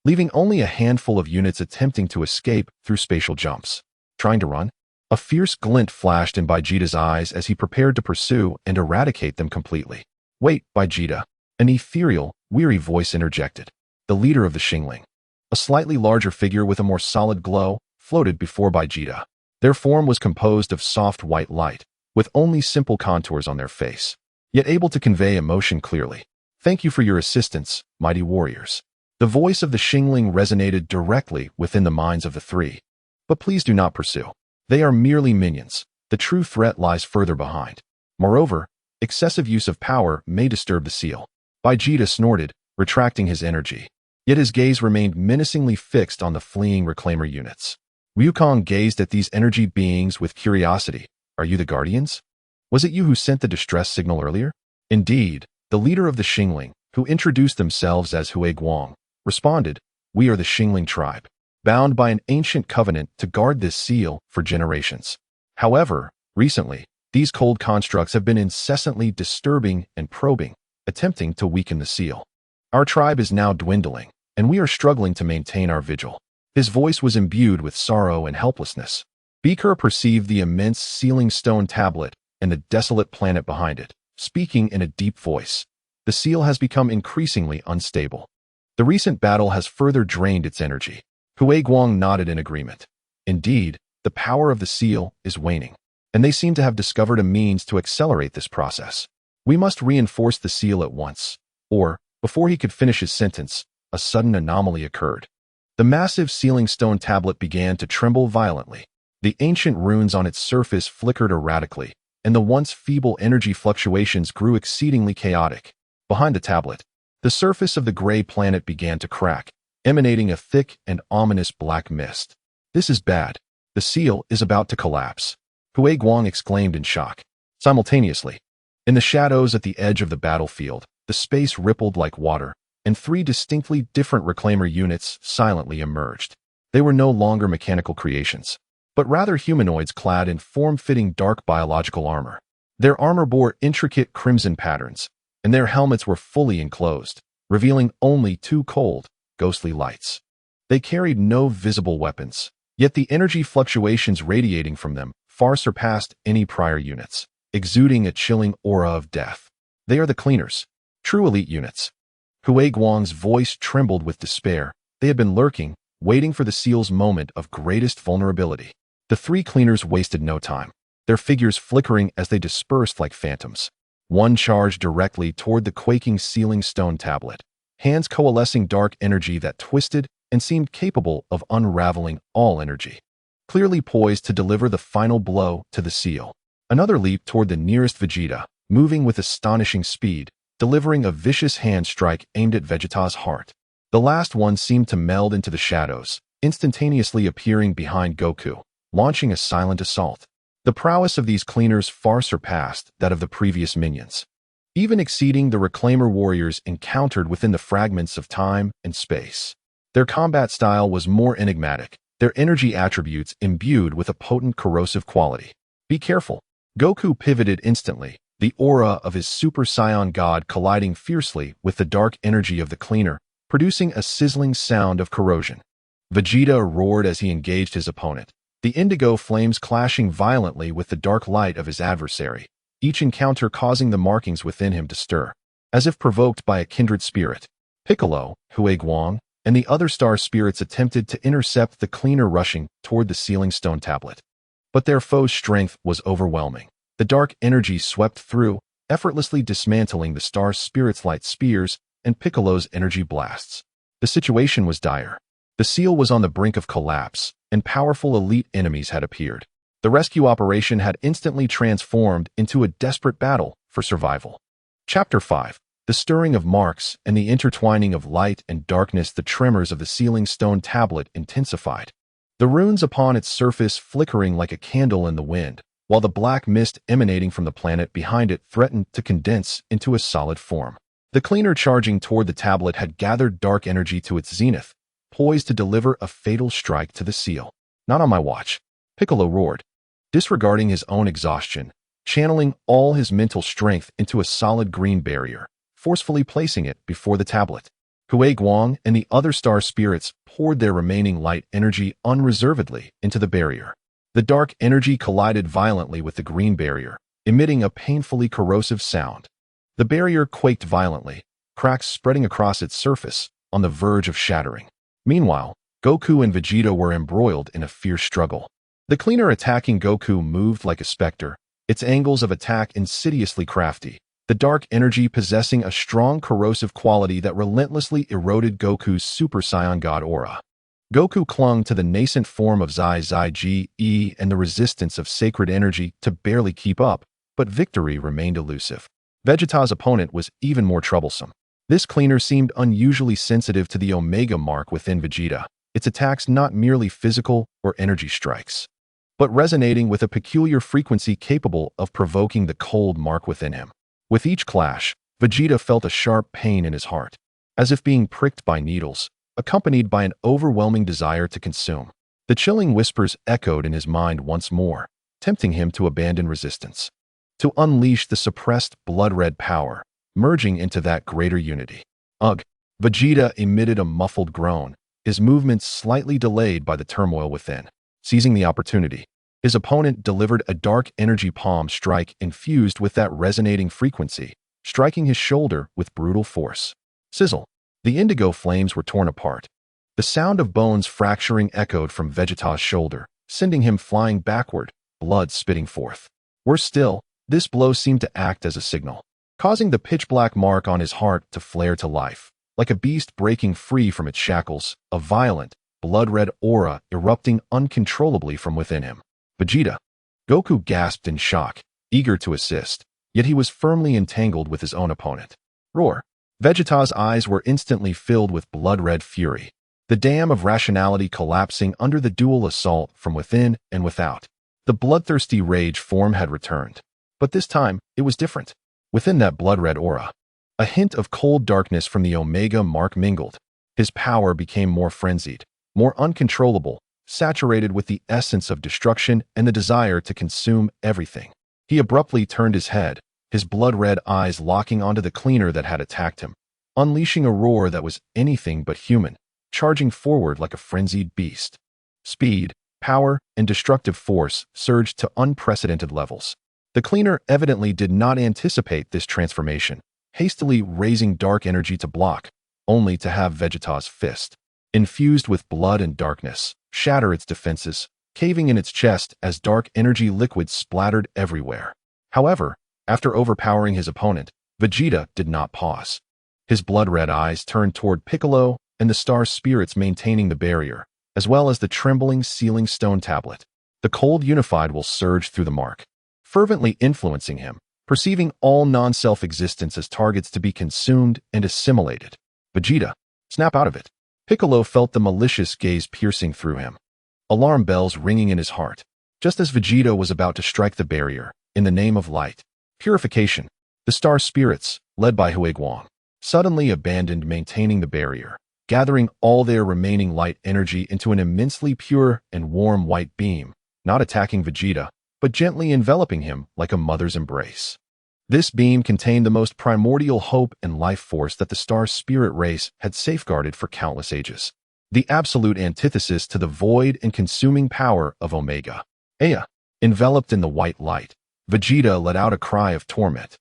Speaker 1: leaving only a handful of units attempting to escape through spatial jumps. Trying to run? A fierce glint flashed in Vegeta's eyes as he prepared to pursue and eradicate them completely. Wait, Vegeta. An ethereal, weary voice interjected. The leader of the Xingling, a slightly larger figure with a more solid glow, floated before Vegeta. Their form was composed of soft white light, with only simple contours on their face, yet able to convey emotion clearly. Thank you for your assistance, mighty warriors. The voice of the Xingling resonated directly within the minds of the three. But please do not pursue. They are merely minions. The true threat lies further behind. Moreover, excessive use of power may disturb the seal. Vegeta snorted, retracting his energy. Yet his gaze remained menacingly fixed on the fleeing Reclaimer units. Wukong gazed at these energy beings with curiosity. Are you the Guardians? Was it you who sent the distress signal earlier? Indeed, the leader of the Xingling, who introduced themselves as Huiguang, responded, We are the Xingling tribe, bound by an ancient covenant to guard this seal for generations. However, recently, these cold constructs have been incessantly disturbing and probing, attempting to weaken the seal. Our tribe is now dwindling, and we are struggling to maintain our vigil. His voice was imbued with sorrow and helplessness. Beaker perceived the immense sealing stone tablet and the desolate planet behind it, speaking in a deep voice. The seal has become increasingly unstable. The recent battle has further drained its energy. Huiguang nodded in agreement. Indeed, the power of the seal is waning. and they seem to have discovered a means to accelerate this process. We must reinforce the seal at once, or, before he could finish his sentence, a sudden anomaly occurred. The massive sealing stone tablet began to tremble violently. The ancient runes on its surface flickered erratically, and the once feeble energy fluctuations grew exceedingly chaotic. Behind the tablet, the surface of the gray planet began to crack, emanating a thick and ominous black mist. This is bad. The seal is about to collapse, Hue Guang exclaimed in shock. Simultaneously, in the shadows at the edge of the battlefield, the space rippled like water, and three distinctly different reclaimer units silently emerged. They were no longer mechanical creations, but rather humanoids clad in form-fitting dark biological armor. Their armor bore intricate crimson patterns, and their helmets were fully enclosed, revealing only two cold, ghostly lights. They carried no visible weapons, yet the energy fluctuations radiating from them far surpassed any prior units, exuding a chilling aura of death. They are the cleaners, true elite units. Hue Guang's voice trembled with despair. They had been lurking, waiting for the seal's moment of greatest vulnerability. The three cleaners wasted no time, their figures flickering as they dispersed like phantoms. One charged directly toward the quaking sealing stone tablet, hands coalescing dark energy that twisted and seemed capable of unraveling all energy, clearly poised to deliver the final blow to the seal. Another leaped toward the nearest Vegeta, moving with astonishing speed, delivering a vicious hand strike aimed at Vegeta's heart. The last one seemed to meld into the shadows, instantaneously appearing behind Goku, launching a silent assault. The prowess of these cleaners far surpassed that of the previous minions, even exceeding the reclaimer warriors encountered within the fragments of time and space. Their combat style was more enigmatic, their energy attributes imbued with a potent corrosive quality. Be careful. Goku pivoted instantly, the aura of his Super Saiyan God colliding fiercely with the dark energy of the cleaner, producing a sizzling sound of corrosion. Vegeta roared as he engaged his opponent, the indigo flames clashing violently with the dark light of his adversary, each encounter causing the markings within him to stir, as if provoked by a kindred spirit. Piccolo, Hue Guang, and the other star spirits attempted to intercept the cleaner rushing toward the sealing stone tablet. But their foe's strength was overwhelming. The dark energy swept through, effortlessly dismantling the star spirit's light spears and Piccolo's energy blasts. The situation was dire. The seal was on the brink of collapse, and powerful elite enemies had appeared. The rescue operation had instantly transformed into a desperate battle for survival. Chapter 5. The stirring of marks and the intertwining of light and darkness. The tremors of the sealing stone tablet intensified, the runes upon its surface flickering like a candle in the wind, while the black mist emanating from the planet behind it threatened to condense into a solid form. The cleaner charging toward the tablet had gathered dark energy to its zenith, poised to deliver a fatal strike to the seal. Not on my watch, Piccolo roared, disregarding his own exhaustion, channeling all his mental strength into a solid green barrier, forcefully placing it before the tablet. Hue Guang and the other star spirits poured their remaining light energy unreservedly into the barrier. The dark energy collided violently with the green barrier, emitting a painfully corrosive sound. The barrier quaked violently, cracks spreading across its surface, on the verge of shattering. Meanwhile, Goku and Vegeta were embroiled in a fierce struggle. The cleaner attacking Goku moved like a specter, its angles of attack insidiously crafty, the dark energy possessing a strong corrosive quality that relentlessly eroded Goku's Super Saiyan God aura. Goku clung to the nascent form of Zai Zai Ge and the resistance of sacred energy to barely keep up, but victory remained elusive. Vegeta's opponent was even more troublesome. This cleaner seemed unusually sensitive to the Omega mark within Vegeta, its attacks not merely physical or energy strikes, but resonating with a peculiar frequency capable of provoking the cold mark within him. With each clash, Vegeta felt a sharp pain in his heart, as if being pricked by needles, accompanied by an overwhelming desire to consume. The chilling whispers echoed in his mind once more, tempting him to abandon resistance, to unleash the suppressed blood-red power, merging into that greater unity. Ugh! Vegeta emitted a muffled groan, his movements slightly delayed by the turmoil within. Seizing the opportunity, his opponent delivered a dark energy palm strike infused with that resonating frequency, striking his shoulder with brutal force. Sizzle! The indigo flames were torn apart. The sound of bones fracturing echoed from Vegeta's shoulder, sending him flying backward, blood spitting forth. Worse still, this blow seemed to act as a signal, causing the pitch-black mark on his heart to flare to life. Like a beast breaking free from its shackles, a violent, blood-red aura erupting uncontrollably from within him. Vegeta. Goku gasped in shock, eager to assist, yet he was firmly entangled with his own opponent. Roar. Vegeta's eyes were instantly filled with blood-red fury, the dam of rationality collapsing under the dual assault from within and without. The bloodthirsty rage form had returned. But this time, it was different. Within that blood-red aura, a hint of cold darkness from the Omega mark mingled. His power became more frenzied, more uncontrollable, saturated with the essence of destruction and the desire to consume everything. He abruptly turned his head, his blood-red eyes locking onto the cleaner that had attacked him, unleashing a roar that was anything but human, charging forward like a frenzied beast. Speed, power, and destructive force surged to unprecedented levels. The cleaner evidently did not anticipate this transformation, hastily raising dark energy to block, only to have Vegeta's fist, infused with blood and darkness, shatter its defenses, caving in its chest as dark energy liquid splattered everywhere. However, after overpowering his opponent, Vegeta did not pause. His blood-red eyes turned toward Piccolo and the star spirits maintaining the barrier, as well as the trembling sealing stone tablet. The cold unified will surge through the mark, fervently influencing him, perceiving all non-self existence as targets to be consumed and assimilated. Vegeta, snap out of it. Piccolo felt the malicious gaze piercing through him. Alarm bells ringing in his heart. Just as Vegeta was about to strike the barrier, in the name of light, purification, the star spirits, led by Huiguang, suddenly abandoned maintaining the barrier, gathering all their remaining light energy into an immensely pure and warm white beam, not attacking Vegeta, but gently enveloping him like a mother's embrace. This beam contained the most primordial hope and life force that the star spirit race had safeguarded for countless ages. The absolute antithesis to the void and consuming power of Omega. Aya. Enveloped in the white light, Vegeta let out a cry of torment.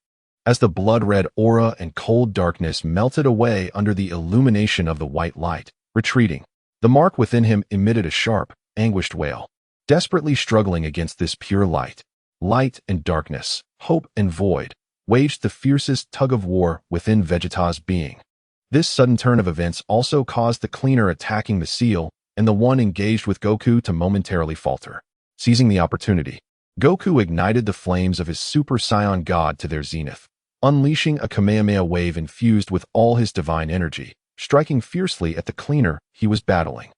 Speaker 1: As the blood-red aura and cold darkness melted away under the illumination of the white light, retreating, the mark within him emitted a sharp, anguished wail. Desperately struggling against this pure light, light and darkness, hope and void, waged the fiercest tug-of-war within Vegeta's being. This sudden turn of events also caused the cleaner attacking the seal and the one engaged with Goku to momentarily falter. Seizing the opportunity, Goku ignited the flames of his Super Saiyan God to their zenith, unleashing a Kamehameha wave infused with all his divine energy, striking fiercely at the cleaner he was battling.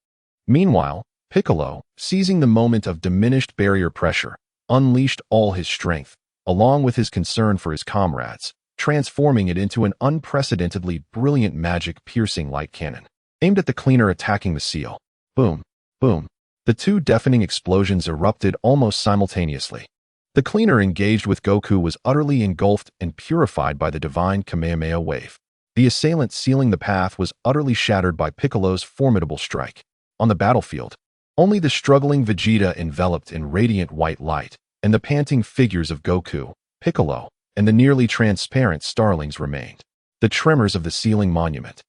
Speaker 1: Meanwhile, Piccolo, seizing the moment of diminished barrier pressure, unleashed all his strength, along with his concern for his comrades, transforming it into an unprecedentedly brilliant magic-piercing light cannon, aimed at the cleaner attacking the seal. Boom, boom. The two deafening explosions erupted almost simultaneously. The cleaner engaged with Goku was utterly engulfed and purified by the divine Kamehameha wave. The assailant sealing the path was utterly shattered by Piccolo's formidable strike. On the battlefield, only the struggling Vegeta enveloped in radiant white light, and the panting figures of Goku, Piccolo, and the nearly transparent starlings remained. The tremors of the sealing monument,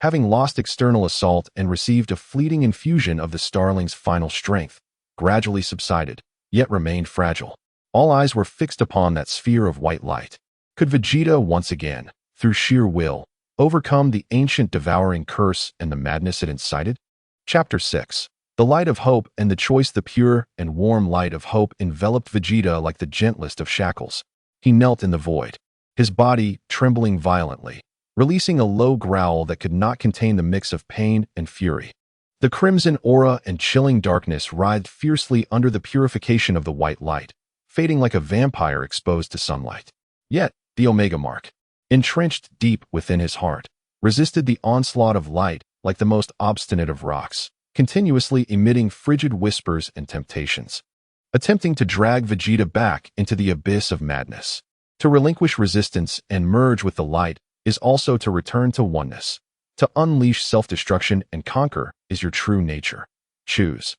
Speaker 1: having lost external assault and received a fleeting infusion of the starling's final strength, gradually subsided, yet remained fragile. All eyes were fixed upon that sphere of white light. Could Vegeta once again, through sheer will, overcome the ancient devouring curse and the madness it incited? Chapter 6. The light of hope and the choice. The pure and warm light of hope enveloped Vegeta like the gentlest of shackles. He knelt in the void, his body trembling violently, releasing a low growl that could not contain the mix of pain and fury. The crimson aura and chilling darkness writhed fiercely under the purification of the white light, fading like a vampire exposed to sunlight. Yet, the Omega mark, entrenched deep within his heart, resisted the onslaught of light like the most obstinate of rocks, continuously emitting frigid whispers and temptations, attempting to drag Vegeta back into the abyss of madness. To relinquish resistance and merge with the light is also to return to oneness. To unleash self-destruction and conquer is your true nature. Choose.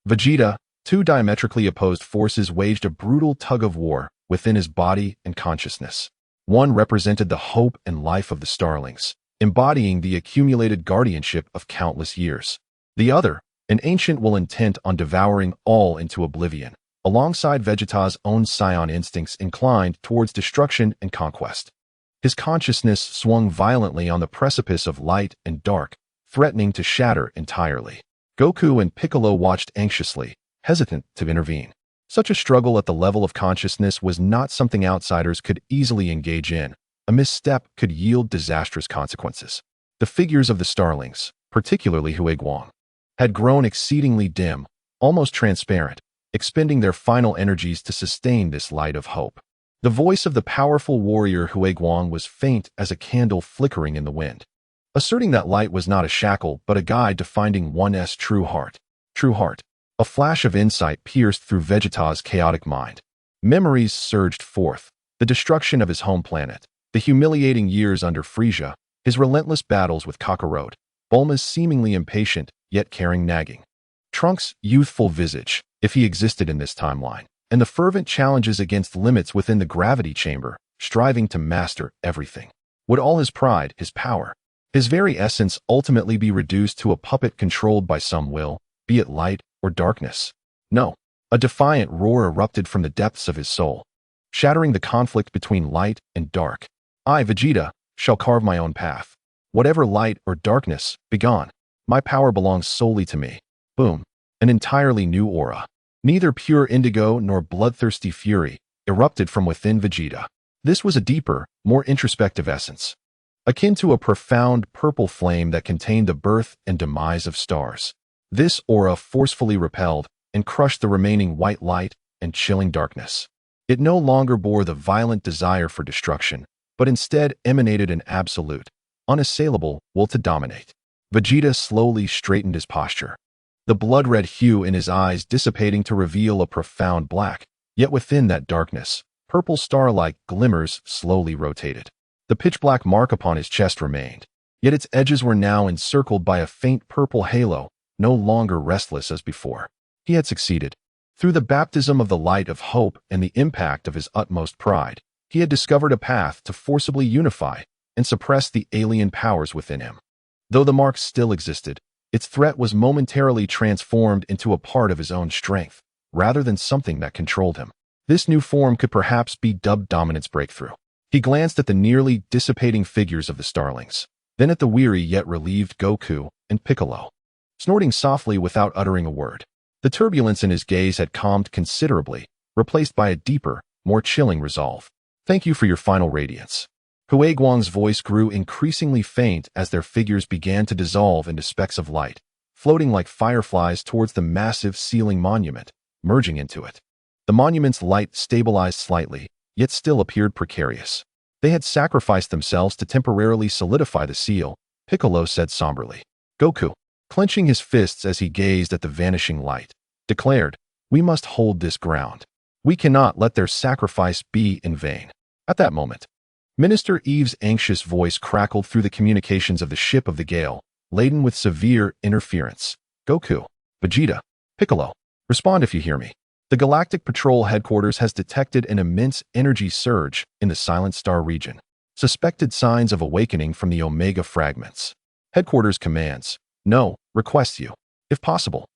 Speaker 1: Vegeta, two diametrically opposed forces waged a brutal tug-of-war within his body and consciousness. One represented the hope and life of the starlings, embodying the accumulated guardianship of countless years. The other, an ancient will intent on devouring all into oblivion, alongside Vegeta's own scion instincts inclined towards destruction and conquest. His consciousness swung violently on the precipice of light and dark, threatening to shatter entirely. Goku and Piccolo watched anxiously, hesitant to intervene. Such a struggle at the level of consciousness was not something outsiders could easily engage in. A misstep could yield disastrous consequences. The figures of the starlings, particularly Huiguang, had grown exceedingly dim, almost transparent, expending their final energies to sustain this light of hope. The voice of the powerful warrior Huiguang was faint as a candle flickering in the wind, asserting that light was not a shackle but a guide to finding one's true heart. True heart. A flash of insight pierced through Vegeta's chaotic mind. Memories surged forth, the destruction of his home planet, the humiliating years under Frisia, his relentless battles with Kakarot, Bulma's seemingly impatient yet caring nagging, Trunks' youthful visage, if he existed in this timeline, and the fervent challenges against limits within the gravity chamber, striving to master everything. Would all his pride, his power, his very essence ultimately be reduced to a puppet controlled by some will, be it light or darkness? No. A defiant roar erupted from the depths of his soul, shattering the conflict between light and dark. I, Vegeta, shall carve my own path. Whatever light or darkness, begone. My power belongs solely to me. Boom. An entirely new aura. Neither pure indigo nor bloodthirsty fury erupted from within Vegeta. This was a deeper, more introspective essence, akin to a profound purple flame that contained the birth and demise of stars. This aura forcefully repelled and crushed the remaining white light and chilling darkness. It no longer bore the violent desire for destruction, but instead emanated an absolute, unassailable will to dominate. Vegeta slowly straightened his posture, the blood-red hue in his eyes dissipating to reveal a profound black, yet within that darkness, purple star-like glimmers slowly rotated. The pitch-black mark upon his chest remained, yet its edges were now encircled by a faint purple halo, no longer restless as before. He had succeeded. Through the baptism of the light of hope and the impact of his utmost pride, he had discovered a path to forcibly unify and suppress the alien powers within him. Though the mark still existed, its threat was momentarily transformed into a part of his own strength, rather than something that controlled him. This new form could perhaps be dubbed Dominance Breakthrough. He glanced at the nearly dissipating figures of the starlings, then at the weary yet relieved Goku and Piccolo, snorting softly without uttering a word. The turbulence in his gaze had calmed considerably, replaced by a deeper, more chilling resolve. Thank you for your final radiance. Huiguang's voice grew increasingly faint as their figures began to dissolve into specks of light, floating like fireflies towards the massive ceiling monument, merging into it. The monument's light stabilized slightly, yet still appeared precarious. They had sacrificed themselves to temporarily solidify the seal, Piccolo said somberly. Goku, clenching his fists as he gazed at the vanishing light, declared, "We must hold this ground. We cannot let their sacrifice be in vain." At that moment, Minister Eve's anxious voice crackled through the communications of the ship of the Gale, laden with severe interference. Goku, Vegeta, Piccolo, respond if you hear me. The Galactic Patrol Headquarters has detected an immense energy surge in the Silent Star region. Suspected signs of awakening from the Omega fragments. Headquarters commands, no, requests you, if possible,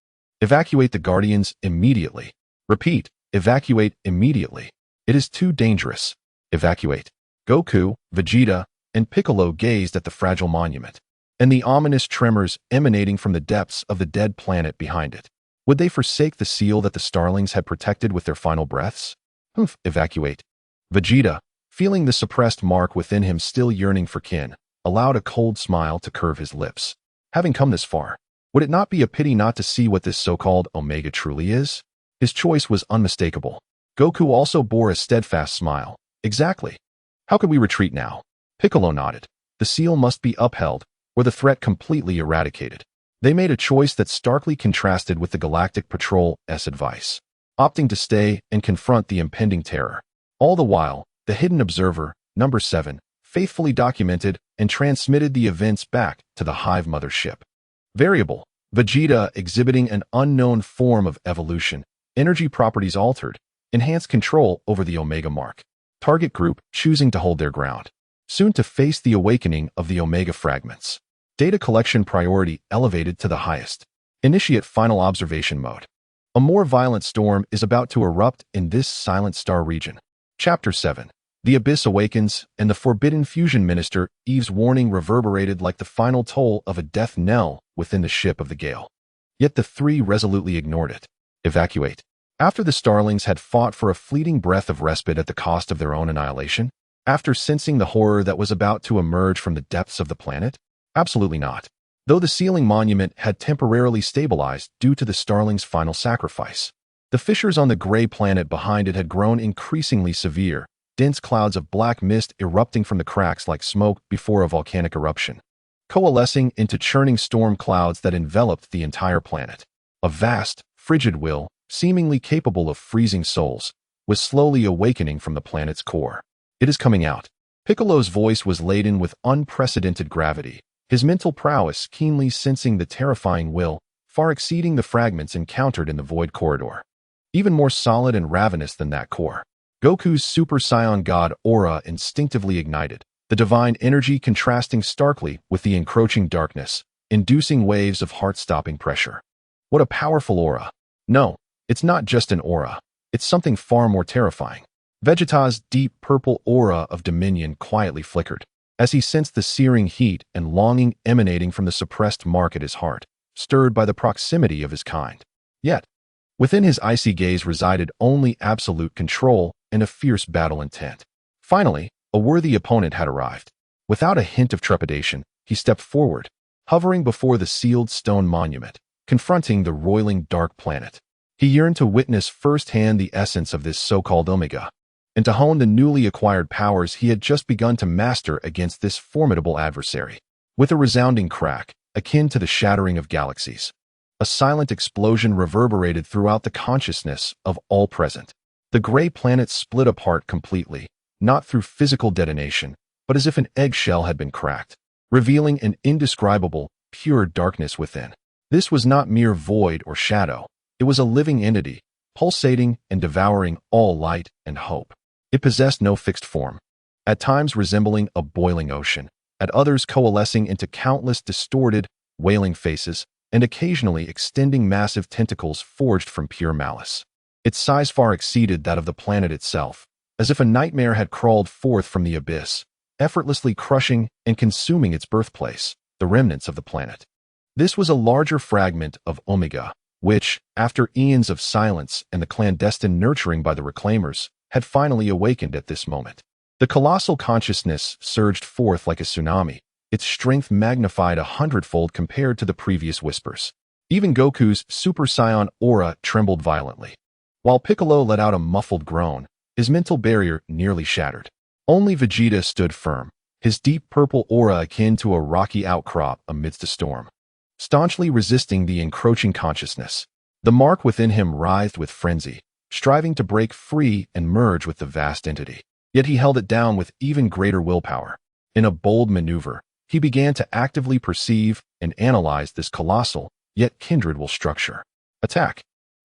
Speaker 1: evacuate the Guardians immediately. Repeat, evacuate immediately. It is too dangerous. Evacuate. Goku, Vegeta, and Piccolo gazed at the fragile monument, and the ominous tremors emanating from the depths of the dead planet behind it. Would they forsake the seal that the starlings had protected with their final breaths? Evacuate. Vegeta, feeling the suppressed mark within him still yearning for kin, allowed a cold smile to curve his lips. Having come this far, would it not be a pity not to see what this so-called Omega truly is? His choice was unmistakable. Goku also bore a steadfast smile. Exactly. How could we retreat now? Piccolo nodded. The seal must be upheld, or the threat completely eradicated. They made a choice that starkly contrasted with the Galactic Patrol's advice, opting to stay and confront the impending terror. All the while, the hidden observer, number 7, faithfully documented and transmitted the events back to the Hive mothership. Variable, Vegeta exhibiting an unknown form of evolution, energy properties altered, enhanced control over the Omega mark. Target group choosing to hold their ground, soon to face the awakening of the Omega fragments. Data collection priority elevated to the highest. Initiate final observation mode. A more violent storm is about to erupt in this silent star region. Chapter 7. The Abyss Awakens, and the Forbidden Fusion Minister Eve's warning reverberated like the final toll of a death knell within the ship of the gale. Yet the three resolutely ignored it. Evacuate. After the Starlings had fought for a fleeting breath of respite at the cost of their own annihilation, after sensing the horror that was about to emerge from the depths of the planet? Absolutely not. Though the sealing monument had temporarily stabilized due to the Starlings' final sacrifice, the fissures on the gray planet behind it had grown increasingly severe, dense clouds of black mist erupting from the cracks like smoke before a volcanic eruption, coalescing into churning storm clouds that enveloped the entire planet. A vast, frigid will, seemingly capable of freezing souls, was slowly awakening from the planet's core. It is coming out. Piccolo's voice was laden with unprecedented gravity, his mental prowess keenly sensing the terrifying will, far exceeding the fragments encountered in the void corridor. Even more solid and ravenous than that core. Goku's Super Saiyan God aura instinctively ignited, the divine energy contrasting starkly with the encroaching darkness, inducing waves of heart-stopping pressure. What a powerful aura. No, it's not just an aura. It's something far more terrifying. Vegeta's deep purple aura of dominion quietly flickered, as he sensed the searing heat and longing emanating from the suppressed mark at his heart, stirred by the proximity of his kind. Yet, within his icy gaze resided only absolute control and a fierce battle intent. Finally, a worthy opponent had arrived. Without a hint of trepidation, he stepped forward, hovering before the sealed stone monument, confronting the roiling dark planet. He yearned to witness firsthand the essence of this so-called Omega, and to hone the newly acquired powers he had just begun to master against this formidable adversary. With a resounding crack, akin to the shattering of galaxies, a silent explosion reverberated throughout the consciousness of all present. The gray planet split apart completely, not through physical detonation, but as if an eggshell had been cracked, revealing an indescribable, pure darkness within. This was not mere void or shadow. It was a living entity, pulsating and devouring all light and hope. It possessed no fixed form, at times resembling a boiling ocean, at others coalescing into countless distorted, wailing faces, and occasionally extending massive tentacles forged from pure malice. Its size far exceeded that of the planet itself, as if a nightmare had crawled forth from the abyss, effortlessly crushing and consuming its birthplace, the remnants of the planet. This was a larger fragment of Omega, which, after eons of silence and the clandestine nurturing by the Reclaimers, had finally awakened at this moment. The colossal consciousness surged forth like a tsunami, its strength magnified 100-fold compared to the previous whispers. Even Goku's Super Saiyan aura trembled violently. While Piccolo let out a muffled groan, his mental barrier nearly shattered. Only Vegeta stood firm, his deep purple aura akin to a rocky outcrop amidst a storm, staunchly resisting the encroaching consciousness. The mark within him writhed with frenzy, striving to break free and merge with the vast entity. Yet he held it down with even greater willpower. In a bold maneuver, he began to actively perceive and analyze this colossal, yet kindred will structure. Attack.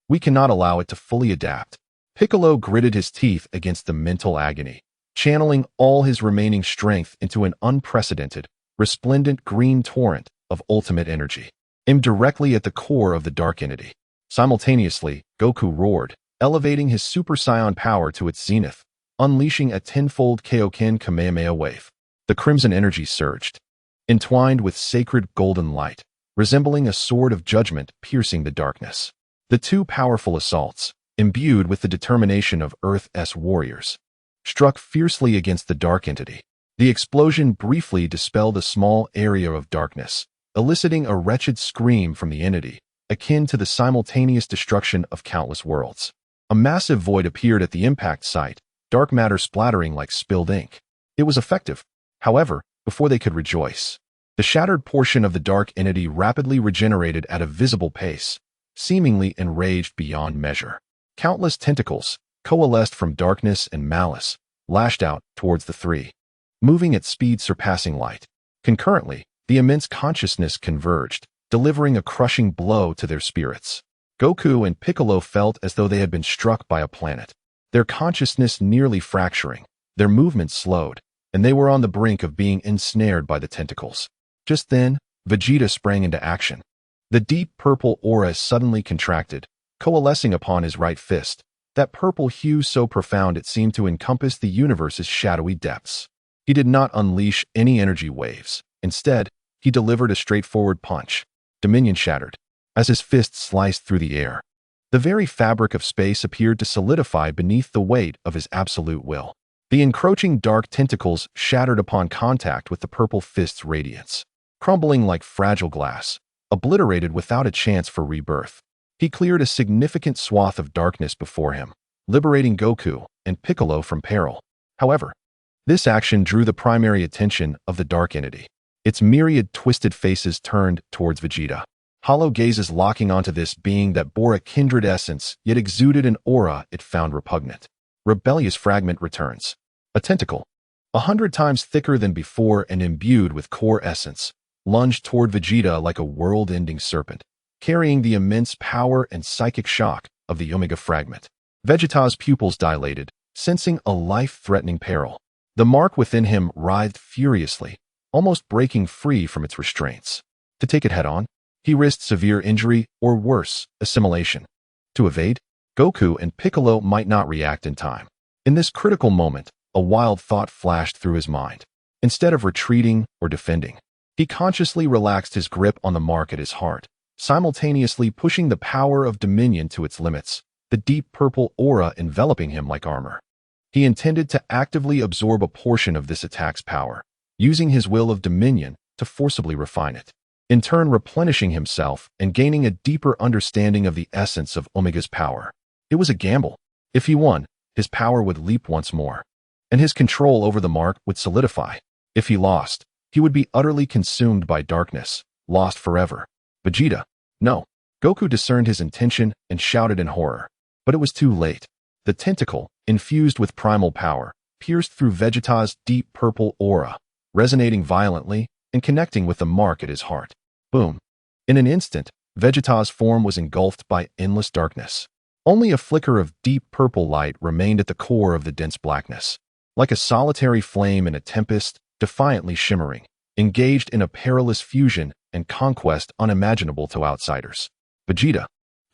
Speaker 1: We cannot allow it to fully adapt. Piccolo gritted his teeth against the mental agony, channeling all his remaining strength into an unprecedented, resplendent green torrent of ultimate energy, aimed directly at the core of the dark entity. Simultaneously, Goku roared, elevating his Super Saiyan power to its zenith, unleashing a tenfold Kaioken Kamehameha wave. The crimson energy surged, entwined with sacred golden light, resembling a sword of judgment piercing the darkness. The two powerful assaults, imbued with the determination of Earth's warriors, struck fiercely against the dark entity. The explosion briefly dispelled a small area of darkness, eliciting a wretched scream from the entity, akin to the simultaneous destruction of countless worlds. A massive void appeared at the impact site, dark matter splattering like spilled ink. It was effective, however, before they could rejoice. The shattered portion of the dark entity rapidly regenerated at a visible pace, seemingly enraged beyond measure. Countless tentacles, coalesced from darkness and malice, lashed out towards the three, moving at speed surpassing light. Concurrently, the immense consciousness converged, delivering a crushing blow to their spirits. Goku and Piccolo felt as though they had been struck by a planet, their consciousness nearly fracturing, their movements slowed, and they were on the brink of being ensnared by the tentacles. Just then, Vegeta sprang into action. The deep purple aura suddenly contracted, coalescing upon his right fist, that purple hue so profound it seemed to encompass the universe's shadowy depths. He did not unleash any energy waves. Instead, he delivered a straightforward punch. Dominion shattered, as his fist sliced through the air. The very fabric of space appeared to solidify beneath the weight of his absolute will. The encroaching dark tentacles shattered upon contact with the purple fist's radiance, crumbling like fragile glass, obliterated without a chance for rebirth. He cleared a significant swath of darkness before him, liberating Goku and Piccolo from peril. However, this action drew the primary attention of the dark entity. Its myriad twisted faces turned towards Vegeta, hollow gazes locking onto this being that bore a kindred essence yet exuded an aura it found repugnant. Rebellious fragment returns. A tentacle, 100 times thicker than before and imbued with core essence, lunged toward Vegeta like a world-ending serpent, carrying the immense power and psychic shock of the Omega fragment. Vegeta's pupils dilated, sensing a life-threatening peril. The mark within him writhed furiously, almost breaking free from its restraints. To take it head-on, he risked severe injury or worse, assimilation. To evade, Goku and Piccolo might not react in time. In this critical moment, a wild thought flashed through his mind. Instead of retreating or defending, he consciously relaxed his grip on the mark at his heart, simultaneously pushing the power of dominion to its limits, the deep purple aura enveloping him like armor. He intended to actively absorb a portion of this attack's power, using his will of dominion to forcibly refine it, in turn replenishing himself and gaining a deeper understanding of the essence of Omega's power. It was a gamble. If he won, his power would leap once more, and his control over the mark would solidify. If he lost, he would be utterly consumed by darkness, lost forever. Vegeta, no. Goku discerned his intention and shouted in horror. But it was too late. The tentacle, infused with primal power, pierced through Vegeta's deep purple aura, resonating violently and connecting with the mark at his heart. Boom. In an instant, Vegeta's form was engulfed by endless darkness. Only a flicker of deep purple light remained at the core of the dense blackness, like a solitary flame in a tempest, defiantly shimmering, engaged in a perilous fusion and conquest unimaginable to outsiders. Vegeta.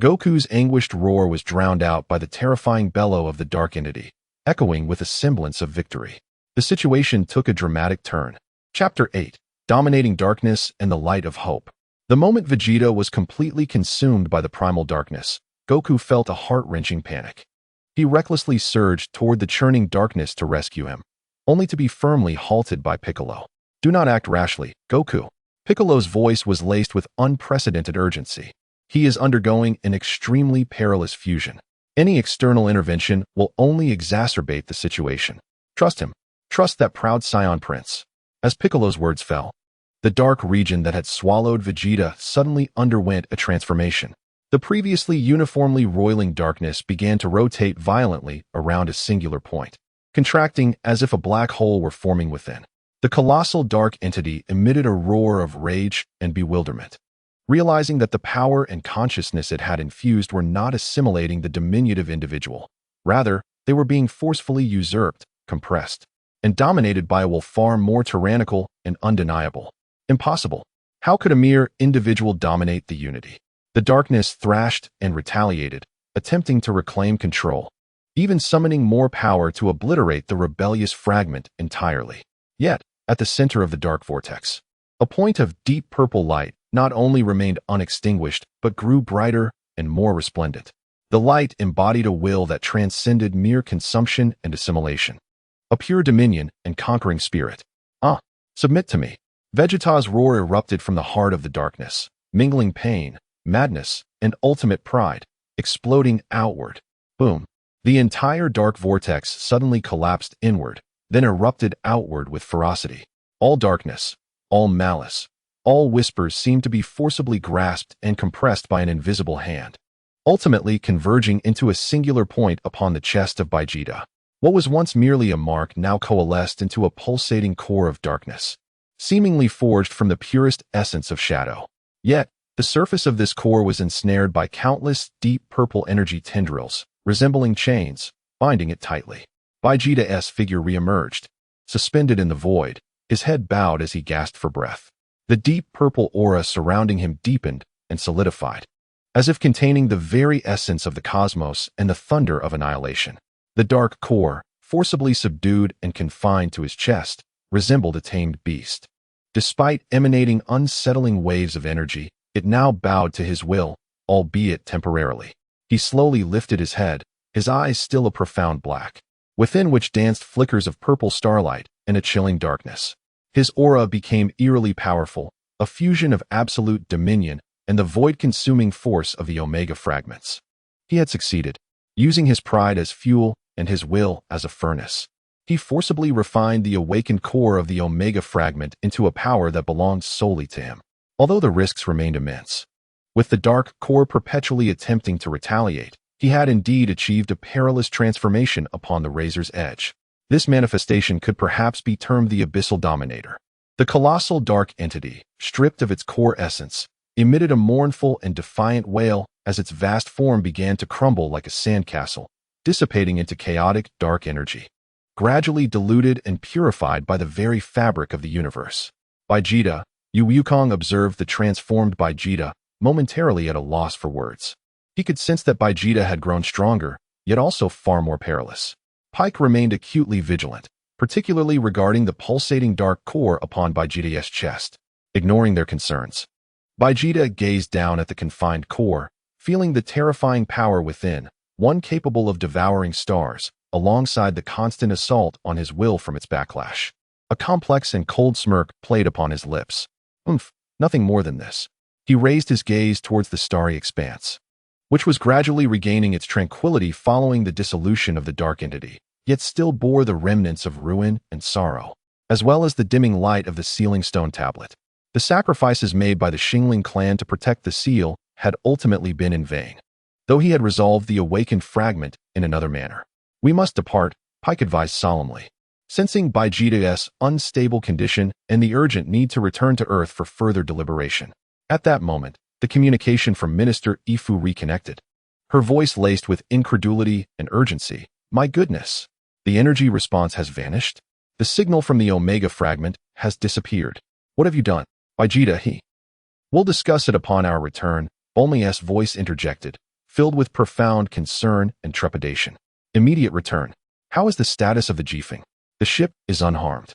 Speaker 1: Goku's anguished roar was drowned out by the terrifying bellow of the dark entity, echoing with a semblance of victory. The situation took a dramatic turn. Chapter 8. Dominating Darkness and the Light of Hope. The moment Vegeta was completely consumed by the primal darkness, Goku felt a heart-wrenching panic. He recklessly surged toward the churning darkness to rescue him, only to be firmly halted by Piccolo. Do not act rashly, Goku. Piccolo's voice was laced with unprecedented urgency. He is undergoing an extremely perilous fusion. Any external intervention will only exacerbate the situation. Trust him. Trust that proud Scion Prince. As Piccolo's words fell, the dark region that had swallowed Vegeta suddenly underwent a transformation. The previously uniformly roiling darkness began to rotate violently around a singular point, contracting as if a black hole were forming within. The colossal dark entity emitted a roar of rage and bewilderment, realizing that the power and consciousness it had infused were not assimilating the diminutive individual. Rather, they were being forcefully usurped, compressed, and dominated by a will far more tyrannical and undeniable. Impossible. How could a mere individual dominate the unity? The darkness thrashed and retaliated, attempting to reclaim control, even summoning more power to obliterate the rebellious fragment entirely. Yet, at the center of the dark vortex, a point of deep purple light not only remained unextinguished, but grew brighter and more resplendent. The light embodied a will that transcended mere consumption and assimilation, a pure dominion and conquering spirit. Submit to me. Vegeta's roar erupted from the heart of the darkness, mingling pain, madness, and ultimate pride, exploding outward. Boom. The entire dark vortex suddenly collapsed inward, then erupted outward with ferocity. All darkness, all malice, all whispers seemed to be forcibly grasped and compressed by an invisible hand, ultimately converging into a singular point upon the chest of Vegeta. What was once merely a mark now coalesced into a pulsating core of darkness, seemingly forged from the purest essence of shadow. Yet, the surface of this core was ensnared by countless deep purple energy tendrils, resembling chains, binding it tightly. Vegeta's figure reemerged, suspended in the void, his head bowed as he gasped for breath. The deep purple aura surrounding him deepened and solidified, as if containing the very essence of the cosmos and the thunder of annihilation. The dark core, forcibly subdued and confined to his chest, resembled a tamed beast. Despite emanating unsettling waves of energy, it now bowed to his will, albeit temporarily. He slowly lifted his head, his eyes still a profound black, within which danced flickers of purple starlight and a chilling darkness. His aura became eerily powerful, a fusion of absolute dominion and the void-consuming force of the Omega fragments. He had succeeded, using his pride as fuel and his will as a furnace. He forcibly refined the awakened core of the Omega fragment into a power that belonged solely to him, although the risks remained immense. With the dark core perpetually attempting to retaliate, he had indeed achieved a perilous transformation upon the razor's edge. This manifestation could perhaps be termed the Abyssal Dominator. The colossal dark entity, stripped of its core essence, emitted a mournful and defiant wail as its vast form began to crumble like a sandcastle, dissipating into chaotic dark energy, gradually diluted and purified by the very fabric of the universe. Vegeta, Yu Wukong observed the transformed Vegeta, momentarily at a loss for words. He could sense that Vegeta had grown stronger, yet also far more perilous. Pike remained acutely vigilant, particularly regarding the pulsating dark core upon Vegeta's chest. Ignoring their concerns, Vegeta gazed down at the confined core, feeling the terrifying power within, one capable of devouring stars, alongside the constant assault on his will from its backlash. A complex and cold smirk played upon his lips. Nothing more than this. He raised his gaze towards the starry expanse, which was gradually regaining its tranquility following the dissolution of the dark entity, yet still bore the remnants of ruin and sorrow, as well as the dimming light of the sealing stone tablet. The sacrifices made by the Xingling clan to protect the seal had ultimately been in vain, though he had resolved the awakened fragment in another manner. "We must depart," Pike advised solemnly, sensing Vegeta's unstable condition and the urgent need to return to Earth for further deliberation. At that moment, the communication from Minister Ifu reconnected, her voice laced with incredulity and urgency. "My goodness, the energy response has vanished. The signal from the Omega fragment has disappeared. What have you done?" Vegeta, "We'll discuss it upon our return," Bulma's voice interjected, filled with profound concern and trepidation. "Immediate return. How is the status of the Jifeng?" "The ship is unharmed,"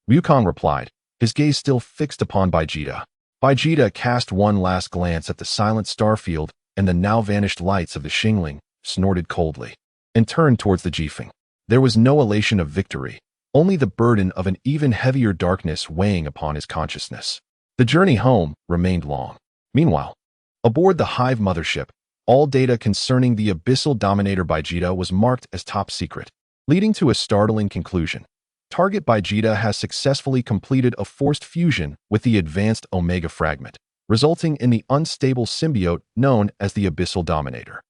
Speaker 1: Wukong replied, his gaze still fixed upon Vegeta. Vegeta cast one last glance at the silent starfield and the now vanished lights of the Xingling, snorted coldly, and turned towards the Jifeng. There was no elation of victory, only the burden of an even heavier darkness weighing upon his consciousness. The journey home remained long. Meanwhile, aboard the Hive mothership, all data concerning the Abyssal Dominator Vegeta was marked as top secret, leading to a startling conclusion. Target Vegeta has successfully completed a forced fusion with the advanced Omega fragment, resulting in the unstable symbiote known as the Abyssal Dominator.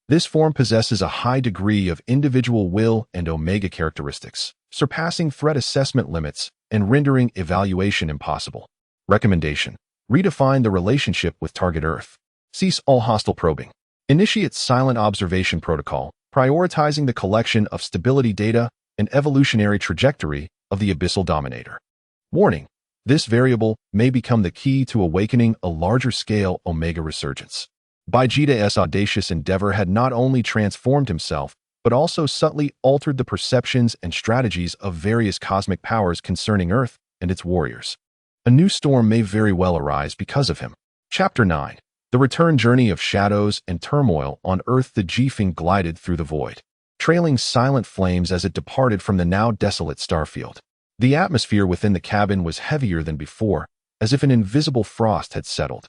Speaker 1: This form possesses a high degree of individual will and Omega characteristics, surpassing threat assessment limits and rendering evaluation impossible. Recommendation: redefine the relationship with target Earth. Cease all hostile probing. Initiate silent observation protocol, prioritizing the collection of stability data and evolutionary trajectory of the Abyssal Dominator. Warning: this variable may become the key to awakening a larger-scale Omega resurgence. Vegeta's audacious endeavor had not only transformed himself, but also subtly altered the perceptions and strategies of various cosmic powers concerning Earth and its warriors. A new storm may very well arise because of him. Chapter 9. The return journey of shadows and turmoil on Earth. The Jifeng glided through the void, trailing silent flames as it departed from the now desolate starfield. The atmosphere within the cabin was heavier than before, as if an invisible frost had settled.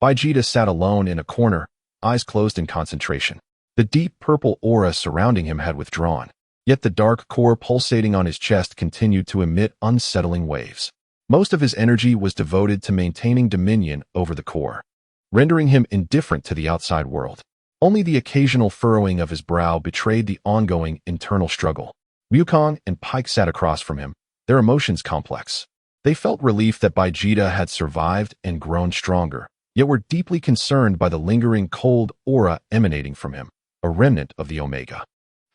Speaker 1: Vegeta sat alone in a corner, eyes closed in concentration. The deep purple aura surrounding him had withdrawn, yet the dark core pulsating on his chest continued to emit unsettling waves. Most of his energy was devoted to maintaining dominion over the core, rendering him indifferent to the outside world. Only the occasional furrowing of his brow betrayed the ongoing internal struggle. Wukong and Pike sat across from him, their emotions complex. They felt relief that Vegeta had survived and grown stronger, yet were deeply concerned by the lingering cold aura emanating from him, a remnant of the Omega.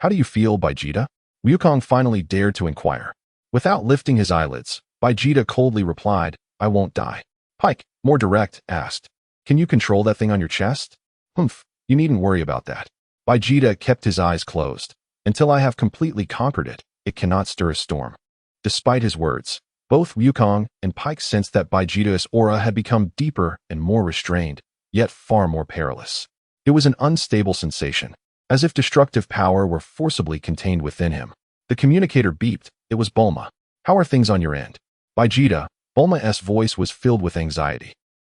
Speaker 1: "How do you feel, Vegeta?" Wukong finally dared to inquire. Without lifting his eyelids, Vegeta coldly replied, "I won't die." Pike, more direct, asked, "Can you control that thing on your chest?" Humph, you needn't worry about that. Vegeta kept his eyes closed. Until I have completely conquered it, it cannot stir a storm. Despite his words, both Wukong and Pyke sensed that Vegeta's aura had become deeper and more restrained, yet far more perilous. It was an unstable sensation, as if destructive power were forcibly contained within him. The communicator beeped. It was Bulma. How are things on your end? Vegeta, Bulma's voice was filled with anxiety.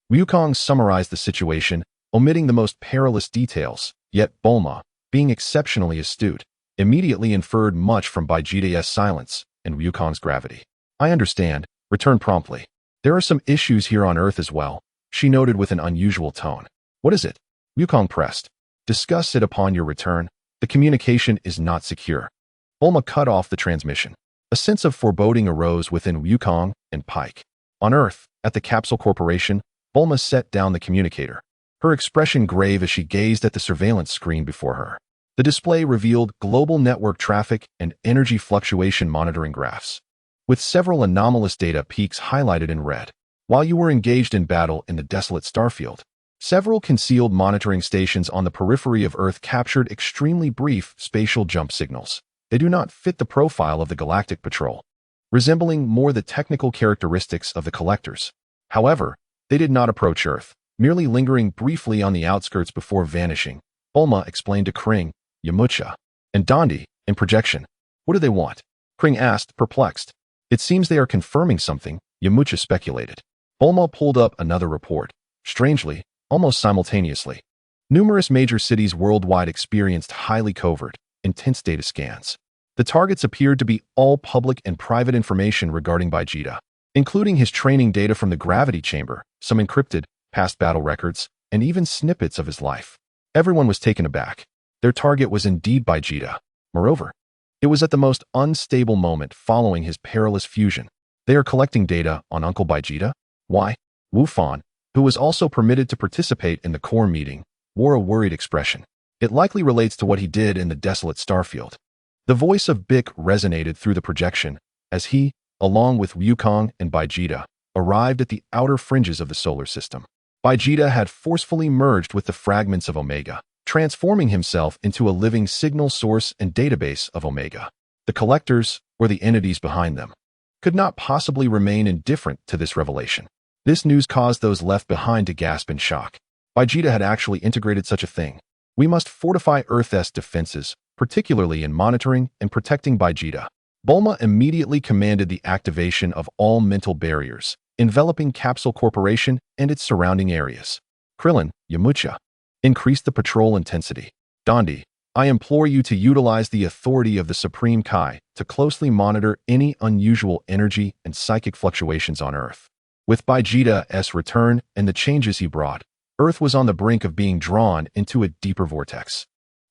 Speaker 1: Wukong summarized the situation, omitting the most perilous details, yet Bulma, being exceptionally astute, immediately inferred much from Vegeta's silence and Wukong's gravity. I understand, return promptly. There are some issues here on Earth as well, she noted with an unusual tone. What is it? Wukong pressed. Discuss it upon your return. The communication is not secure. Bulma cut off the transmission. A sense of foreboding arose within Wukong and Pyke. On Earth, at the Capsule Corporation, Bulma set down the communicator, her expression grave as she gazed at the surveillance screen before her. The display revealed global network traffic and energy fluctuation monitoring graphs, with several anomalous data peaks highlighted in red. While you were engaged in battle in the desolate starfield, several concealed monitoring stations on the periphery of Earth captured extremely brief spatial jump signals. They do not fit the profile of the Galactic Patrol, resembling more the technical characteristics of the collectors. However, they did not approach Earth, merely lingering briefly on the outskirts before vanishing. Bulma explained to Kring, Yamcha, and Dondi, in projection. What do they want? Kring asked, perplexed. It seems they are confirming something, Yamcha speculated. Bulma pulled up another report. Strangely, almost simultaneously, numerous major cities worldwide experienced highly covert, intense data scans. The targets appeared to be all public and private information regarding Vegeta, including his training data from the gravity chamber, some encrypted, past battle records, and even snippets of his life. Everyone was taken aback. Their target was indeed Vegeta. Moreover, it was at the most unstable moment following his perilous fusion. They are collecting data on Uncle Vegeta? Why? Wu Fan, who was also permitted to participate in the core meeting, wore a worried expression. It likely relates to what he did in the desolate starfield. The voice of Bick resonated through the projection as he, along with Wukong and Vegeta, arrived at the outer fringes of the solar system. Vegeta had forcefully merged with the fragments of Omega, transforming himself into a living signal source and database of Omega. The collectors, or the entities behind them, could not possibly remain indifferent to this revelation. This news caused those left behind to gasp in shock. Vegeta had actually integrated such a thing. We must fortify Earth's defenses, particularly in monitoring and protecting Vegeta. Bulma immediately commanded the activation of all mental barriers, enveloping Capsule Corporation and its surrounding areas. Krillin, Yamcha, increased the patrol intensity. Dondi, I implore you to utilize the authority of the Supreme Kai to closely monitor any unusual energy and psychic fluctuations on Earth. With Vegeta's return and the changes he brought, Earth was on the brink of being drawn into a deeper vortex.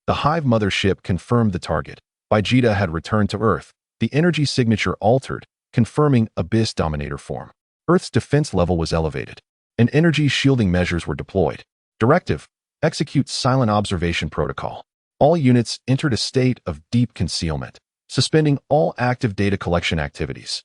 Speaker 1: The Hive mothership confirmed the target. Vegeta had returned to Earth. The energy signature altered, confirming Abyss Dominator form. Earth's defense level was elevated, and energy shielding measures were deployed. Directive: execute silent observation protocol. All units entered a state of deep concealment, suspending all active data collection activities.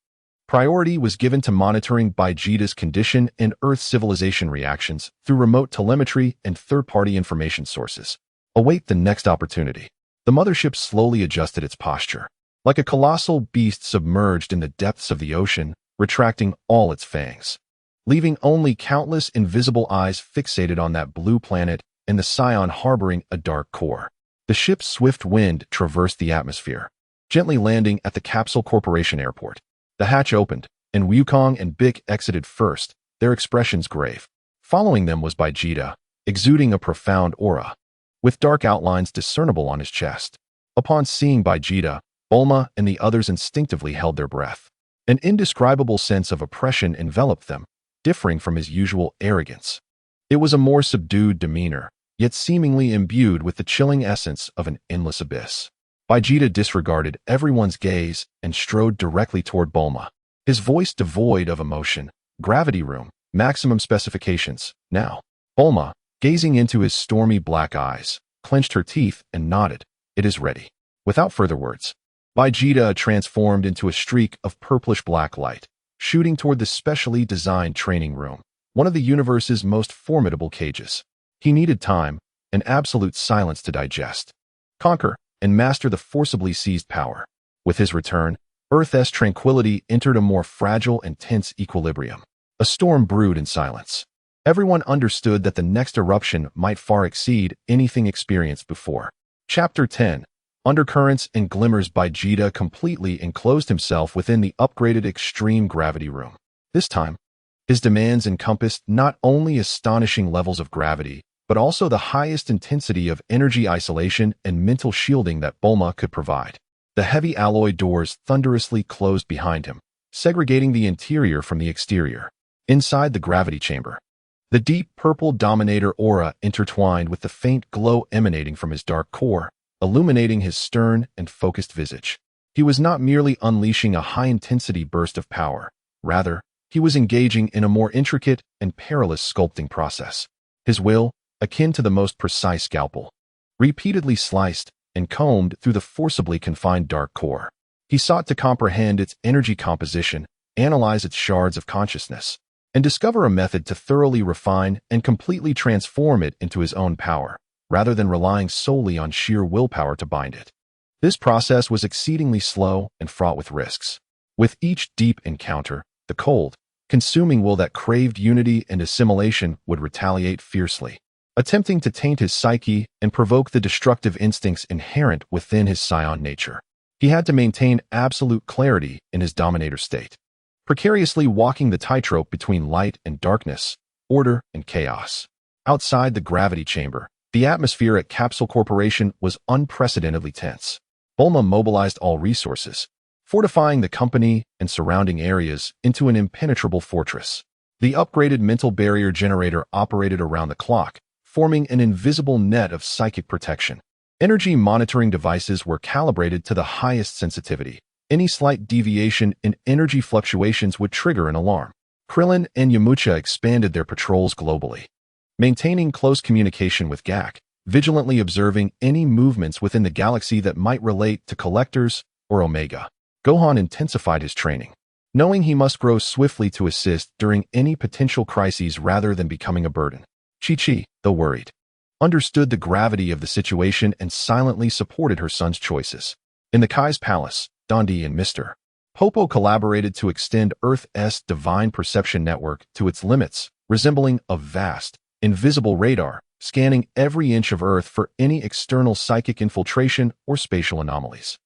Speaker 1: Priority was given to monitoring Vegeta's condition and Earth civilization reactions through remote telemetry and third-party information sources. Await the next opportunity. The mothership slowly adjusted its posture, like a colossal beast submerged in the depths of the ocean, retracting all its fangs, leaving only countless invisible eyes fixated on that blue planet and the Scion harboring a dark core. The ship's swift wind traversed the atmosphere, gently landing at the Capsule Corporation airport. The hatch opened, and Wukong and Bick exited first, their expressions grave. Following them was Vegeta, exuding a profound aura, with dark outlines discernible on his chest. Upon seeing Vegeta, Bulma and the others instinctively held their breath. An indescribable sense of oppression enveloped them, differing from his usual arrogance. It was a more subdued demeanor, yet seemingly imbued with the chilling essence of an endless abyss. Vegeta disregarded everyone's gaze and strode directly toward Bulma, his voice devoid of emotion. Gravity room, maximum specifications, now. Bulma, gazing into his stormy black eyes, clenched her teeth and nodded. It is ready. Without further words, Vegeta transformed into a streak of purplish-black light, shooting toward the specially designed training room, one of the universe's most formidable cages. He needed time, and absolute silence to digest, conquer, and master the forcibly seized power. With his return, Earth's tranquility entered a more fragile and tense equilibrium. A storm brewed in silence. Everyone understood that the next eruption might far exceed anything experienced before. Chapter 10. Undercurrents and Glimmers. Vegeta completely enclosed himself within the upgraded extreme gravity room. This time, his demands encompassed not only astonishing levels of gravity, but also the highest intensity of energy isolation and mental shielding that Bulma could provide. The heavy alloy doors thunderously closed behind him, segregating the interior from the exterior. Inside the gravity chamber, the deep purple dominator aura intertwined with the faint glow emanating from his dark core, illuminating his stern and focused visage. He was not merely unleashing a high-intensity burst of power. Rather, he was engaging in a more intricate and perilous sculpting process. His will, akin to the most precise scalpel, repeatedly sliced and combed through the forcibly confined dark core. He sought to comprehend its energy composition, analyze its shards of consciousness, and discover a method to thoroughly refine and completely transform it into his own power, rather than relying solely on sheer willpower to bind it. This process was exceedingly slow and fraught with risks. With each deep encounter, the cold, consuming will that craved unity and assimilation would retaliate fiercely, attempting to taint his psyche and provoke the destructive instincts inherent within his scion nature. He had to maintain absolute clarity in his dominator state, precariously walking the tightrope between light and darkness, order and chaos. Outside the gravity chamber, the atmosphere at Capsule Corporation was unprecedentedly tense. Bulma mobilized all resources, fortifying the company and surrounding areas into an impenetrable fortress. The upgraded mental barrier generator operated around the clock, forming an invisible net of psychic protection. Energy monitoring devices were calibrated to the highest sensitivity. Any slight deviation in energy fluctuations would trigger an alarm. Krillin and Yamcha expanded their patrols globally, maintaining close communication with Gak, vigilantly observing any movements within the galaxy that might relate to Collectors or Omega. Gohan intensified his training, knowing he must grow swiftly to assist during any potential crises rather than becoming a burden. Chi-Chi, though worried, understood the gravity of the situation and silently supported her son's choices. In the Kai's palace, Dondi and Mr. Popo collaborated to extend Earth's divine perception network to its limits, resembling a vast, invisible radar, scanning every inch of Earth for any external psychic infiltration or spatial anomalies.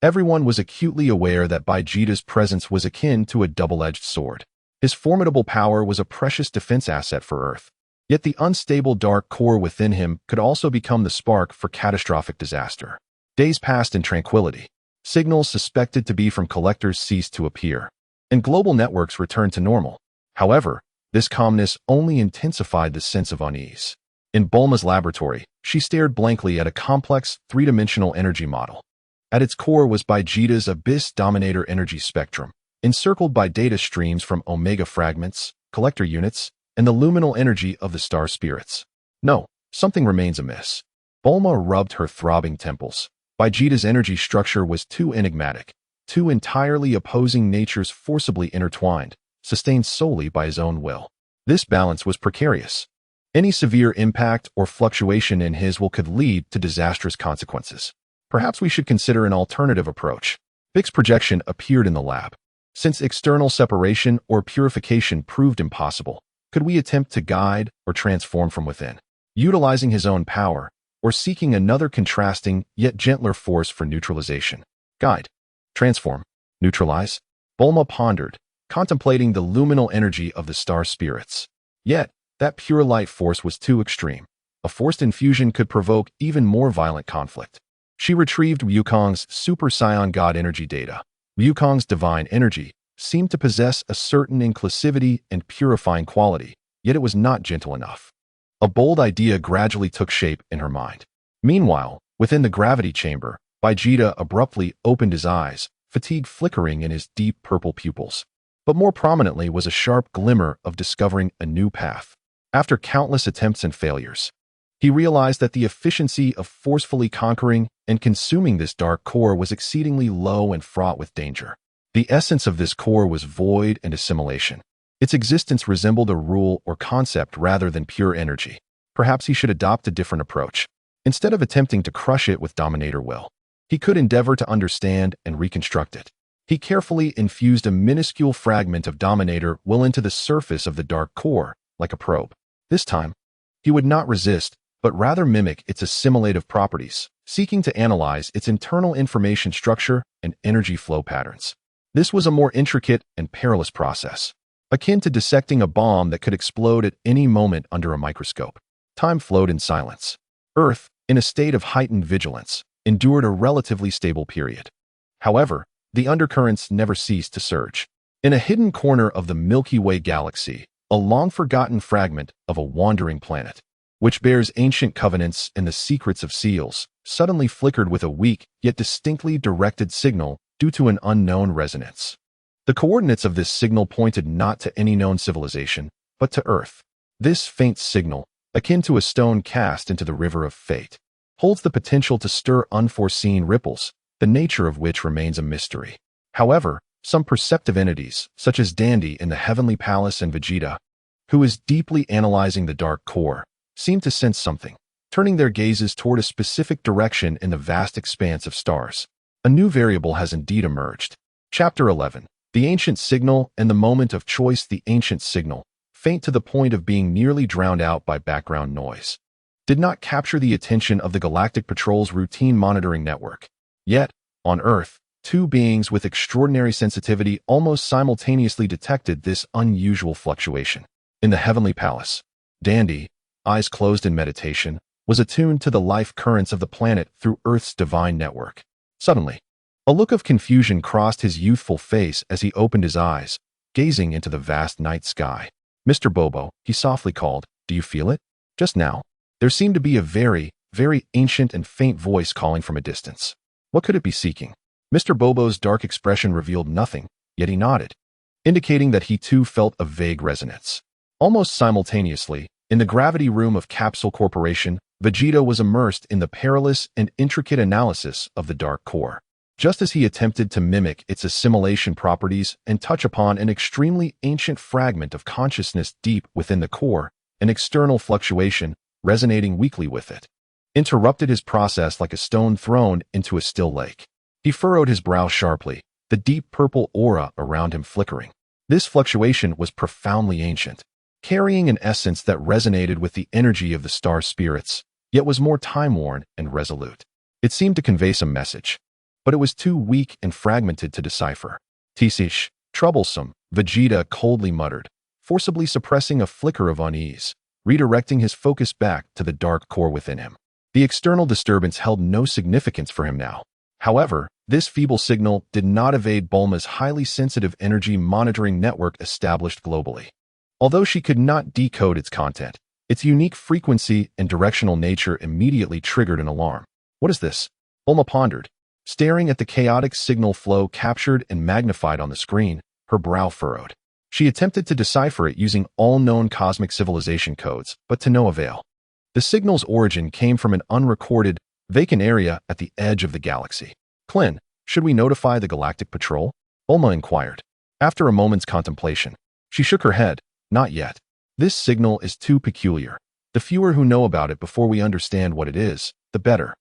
Speaker 1: Everyone was acutely aware that Vegeta's presence was akin to a double-edged sword. His formidable power was a precious defense asset for Earth. Yet the unstable dark core within him could also become the spark for catastrophic disaster. Days passed in tranquility. Signals suspected to be from Collectors ceased to appear, and global networks returned to normal. However, this calmness only intensified the sense of unease. In Bulma's laboratory, she stared blankly at a complex, three-dimensional energy model. At its core was Vegeta's Abyss Dominator energy spectrum, encircled by data streams from Omega fragments, Collector units, and the luminal energy of the star spirits. No, something remains amiss. Bulma rubbed her throbbing temples. Vegeta's energy structure was too enigmatic, two entirely opposing natures forcibly intertwined, sustained solely by his own will. This balance was precarious. Any severe impact or fluctuation in his will could lead to disastrous consequences. Perhaps we should consider an alternative approach. Fixed projection appeared in the lab. Since external separation or purification proved impossible, could we attempt to guide or transform from within, utilizing his own power, or seeking another contrasting yet gentler force for neutralization? Guide, transform, neutralize? Bulma pondered, contemplating the luminal energy of the star spirits. Yet, that pure light force was too extreme. A forced infusion could provoke even more violent conflict. She retrieved Wukong's Super Saiyan God energy data. Wukong's divine energy seemed to possess a certain inclusivity and purifying quality, yet it was not gentle enough. A bold idea gradually took shape in her mind. Meanwhile, within the gravity chamber, Vegeta abruptly opened his eyes, fatigue flickering in his deep purple pupils. But more prominently was a sharp glimmer of discovering a new path. After countless attempts and failures, he realized that the efficiency of forcefully conquering and consuming this dark core was exceedingly low and fraught with danger. The essence of this core was void and assimilation. Its existence resembled a rule or concept rather than pure energy. Perhaps he should adopt a different approach. Instead of attempting to crush it with Dominator will, he could endeavor to understand and reconstruct it. He carefully infused a minuscule fragment of Dominator will into the surface of the dark core, like a probe. This time, he would not resist, but rather mimic its assimilative properties, seeking to analyze its internal information structure and energy flow patterns. This was a more intricate and perilous process, akin to dissecting a bomb that could explode at any moment under a microscope. Time flowed in silence. Earth, in a state of heightened vigilance, endured a relatively stable period. However, the undercurrents never ceased to surge. In a hidden corner of the Milky Way galaxy, a long-forgotten fragment of a wandering planet, which bears ancient covenants and the secrets of seals, suddenly flickered with a weak yet distinctly directed signal due to an unknown resonance. The coordinates of this signal pointed not to any known civilization, but to Earth. This faint signal, akin to a stone cast into the river of fate, holds the potential to stir unforeseen ripples, the nature of which remains a mystery. However, some perceptive entities, such as Dandy in the Heavenly Palace and Vegeta, who is deeply analyzing the dark core, seem to sense something, turning their gazes toward a specific direction in the vast expanse of stars. A new variable has indeed emerged. Chapter 11. The Ancient Signal and the Moment of Choice. The ancient signal, faint to the point of being nearly drowned out by background noise, did not capture the attention of the Galactic Patrol's routine monitoring network. Yet, on Earth, two beings with extraordinary sensitivity almost simultaneously detected this unusual fluctuation. In the Heavenly Palace, Dandy, eyes closed in meditation, was attuned to the life currents of the planet through Earth's divine network. Suddenly, a look of confusion crossed his youthful face as he opened his eyes, gazing into the vast night sky. "Mr. Bobo," he softly called, "do you feel it?" Just now, there seemed to be a very, very ancient and faint voice calling from a distance. What could it be seeking? Mr. Bobo's dark expression revealed nothing, yet he nodded, indicating that he too felt a vague resonance. Almost simultaneously, in the gravity room of Capsule Corporation, Vegeta was immersed in the perilous and intricate analysis of the dark core. Just as he attempted to mimic its assimilation properties and touch upon an extremely ancient fragment of consciousness deep within the core, an external fluctuation, resonating weakly with it, interrupted his process like a stone thrown into a still lake. He furrowed his brow sharply, the deep purple aura around him flickering. This fluctuation was profoundly ancient, carrying an essence that resonated with the energy of the star spirits, yet was more time-worn and resolute. It seemed to convey some message, but it was too weak and fragmented to decipher. "Tisish, troublesome," Vegeta coldly muttered, forcibly suppressing a flicker of unease, redirecting his focus back to the dark core within him. The external disturbance held no significance for him now. However, this feeble signal did not evade Bulma's highly sensitive energy monitoring network established globally. Although she could not decode its content, its unique frequency and directional nature immediately triggered an alarm. "What is this?" Bulma pondered, staring at the chaotic signal flow captured and magnified on the screen, her brow furrowed. She attempted to decipher it using all known cosmic civilization codes, but to no avail. The signal's origin came from an unrecorded, vacant area at the edge of the galaxy. "Clin, should we notify the Galactic Patrol?" Bulma inquired. After a moment's contemplation, she shook her head. "Not yet. This signal is too peculiar. The fewer who know about it before we understand what it is, the better."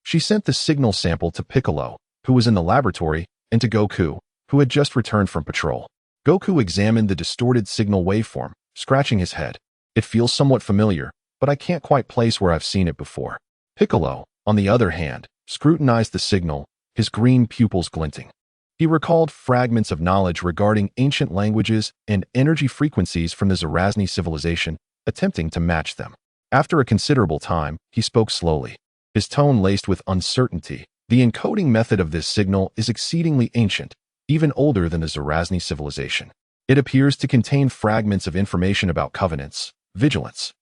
Speaker 1: She sent the signal sample to Piccolo, who was in the laboratory, and to Goku, who had just returned from patrol. Goku examined the distorted signal waveform, scratching his head. "It feels somewhat familiar, but I can't quite place where I've seen it before." Piccolo, on the other hand, scrutinized the signal, his green pupils glinting. He recalled fragments of knowledge regarding ancient languages and energy frequencies from the Zerazni civilization, attempting to match them. After a considerable time, he spoke slowly, his tone laced with uncertainty. "The encoding method of this signal is exceedingly ancient, even older than the Zerazni civilization. It appears to contain fragments of information about covenants, vigilance,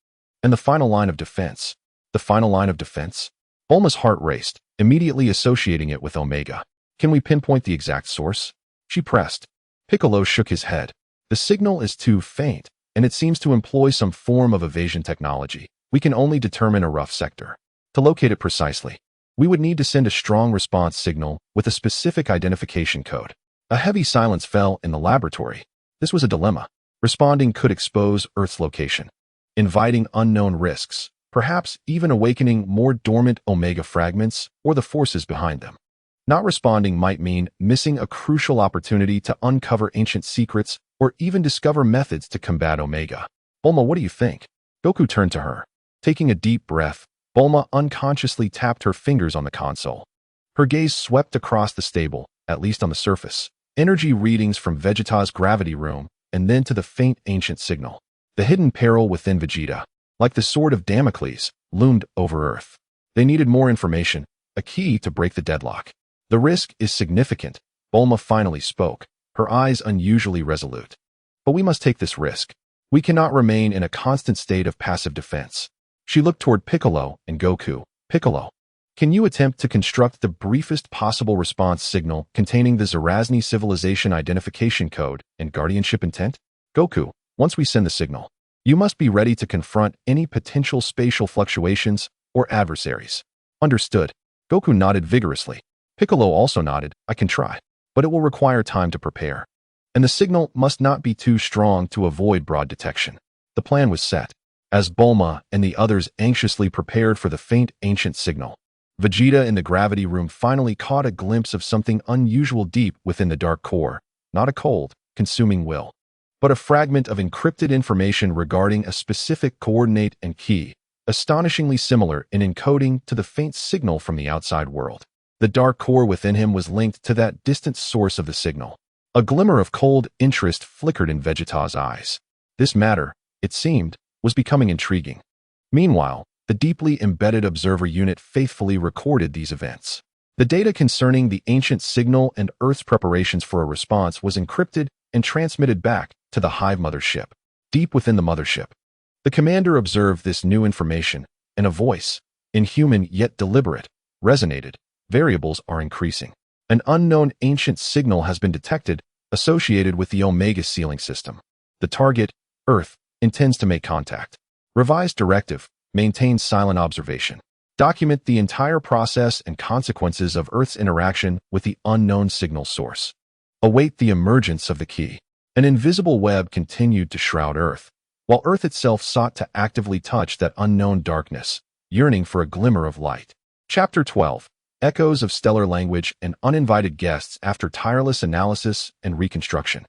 Speaker 1: and the final line of defense." "The final line of defense?" Bulma's heart raced, immediately associating it with Omega. "Can we pinpoint the exact source?" she pressed. Piccolo shook his head. "The signal is too faint, and it seems to employ some form of evasion technology. We can only determine a rough sector. To locate it precisely, we would need to send a strong response signal with a specific identification code." A heavy silence fell in the laboratory. This was a dilemma. Responding could expose Earth's location, inviting unknown risks, perhaps even awakening more dormant Omega fragments or the forces behind them. Not responding might mean missing a crucial opportunity to uncover ancient secrets or even discover methods to combat Omega. Bulma, what do you think? Goku turned to her. Taking a deep breath, Bulma unconsciously tapped her fingers on the console. Her gaze swept across the stable, at least on the surface. Energy readings from Vegeta's gravity room, and then to the faint ancient signal. The hidden peril within Vegeta, like the sword of Damocles, loomed over Earth. They needed more information, a key to break the deadlock. The risk is significant, Bulma finally spoke, her eyes unusually resolute. But we must take this risk. We cannot remain in a constant state of passive defense. She looked toward Piccolo and Goku. Piccolo, can you attempt to construct the briefest possible response signal containing the Zerazni civilization identification code and guardianship intent? Goku, once we send the signal, you must be ready to confront any potential spatial fluctuations or adversaries. Understood. Goku nodded vigorously. Piccolo also nodded. I can try, but it will require time to prepare. And the signal must not be too strong to avoid broad detection. The plan was set. As Bulma and the others anxiously prepared for the faint ancient signal, Vegeta in the gravity room finally caught a glimpse of something unusual deep within the dark core, not a cold, consuming will, but a fragment of encrypted information regarding a specific coordinate and key, astonishingly similar in encoding to the faint signal from the outside world. The dark core within him was linked to that distant source of the signal. A glimmer of cold interest flickered in Vegeta's eyes. This matter, it seemed, was becoming intriguing. Meanwhile, the deeply embedded observer unit faithfully recorded these events. The data concerning the ancient signal and Earth's preparations for a response was encrypted and transmitted back to the Hive mothership. Deep within the mothership, the commander observed this new information, and a voice, inhuman yet deliberate, resonated. Variables are increasing. An unknown ancient signal has been detected associated with the Omega sealing system. The target, Earth, intends to make contact. Revised directive. Maintain silent observation. Document the entire process and consequences of Earth's interaction with the unknown signal source. Await the emergence of the key. An invisible web continued to shroud Earth, while Earth itself sought to actively touch that unknown darkness, yearning for a glimmer of light. Chapter 12. Echoes of stellar language and uninvited guests after tireless analysis and reconstruction.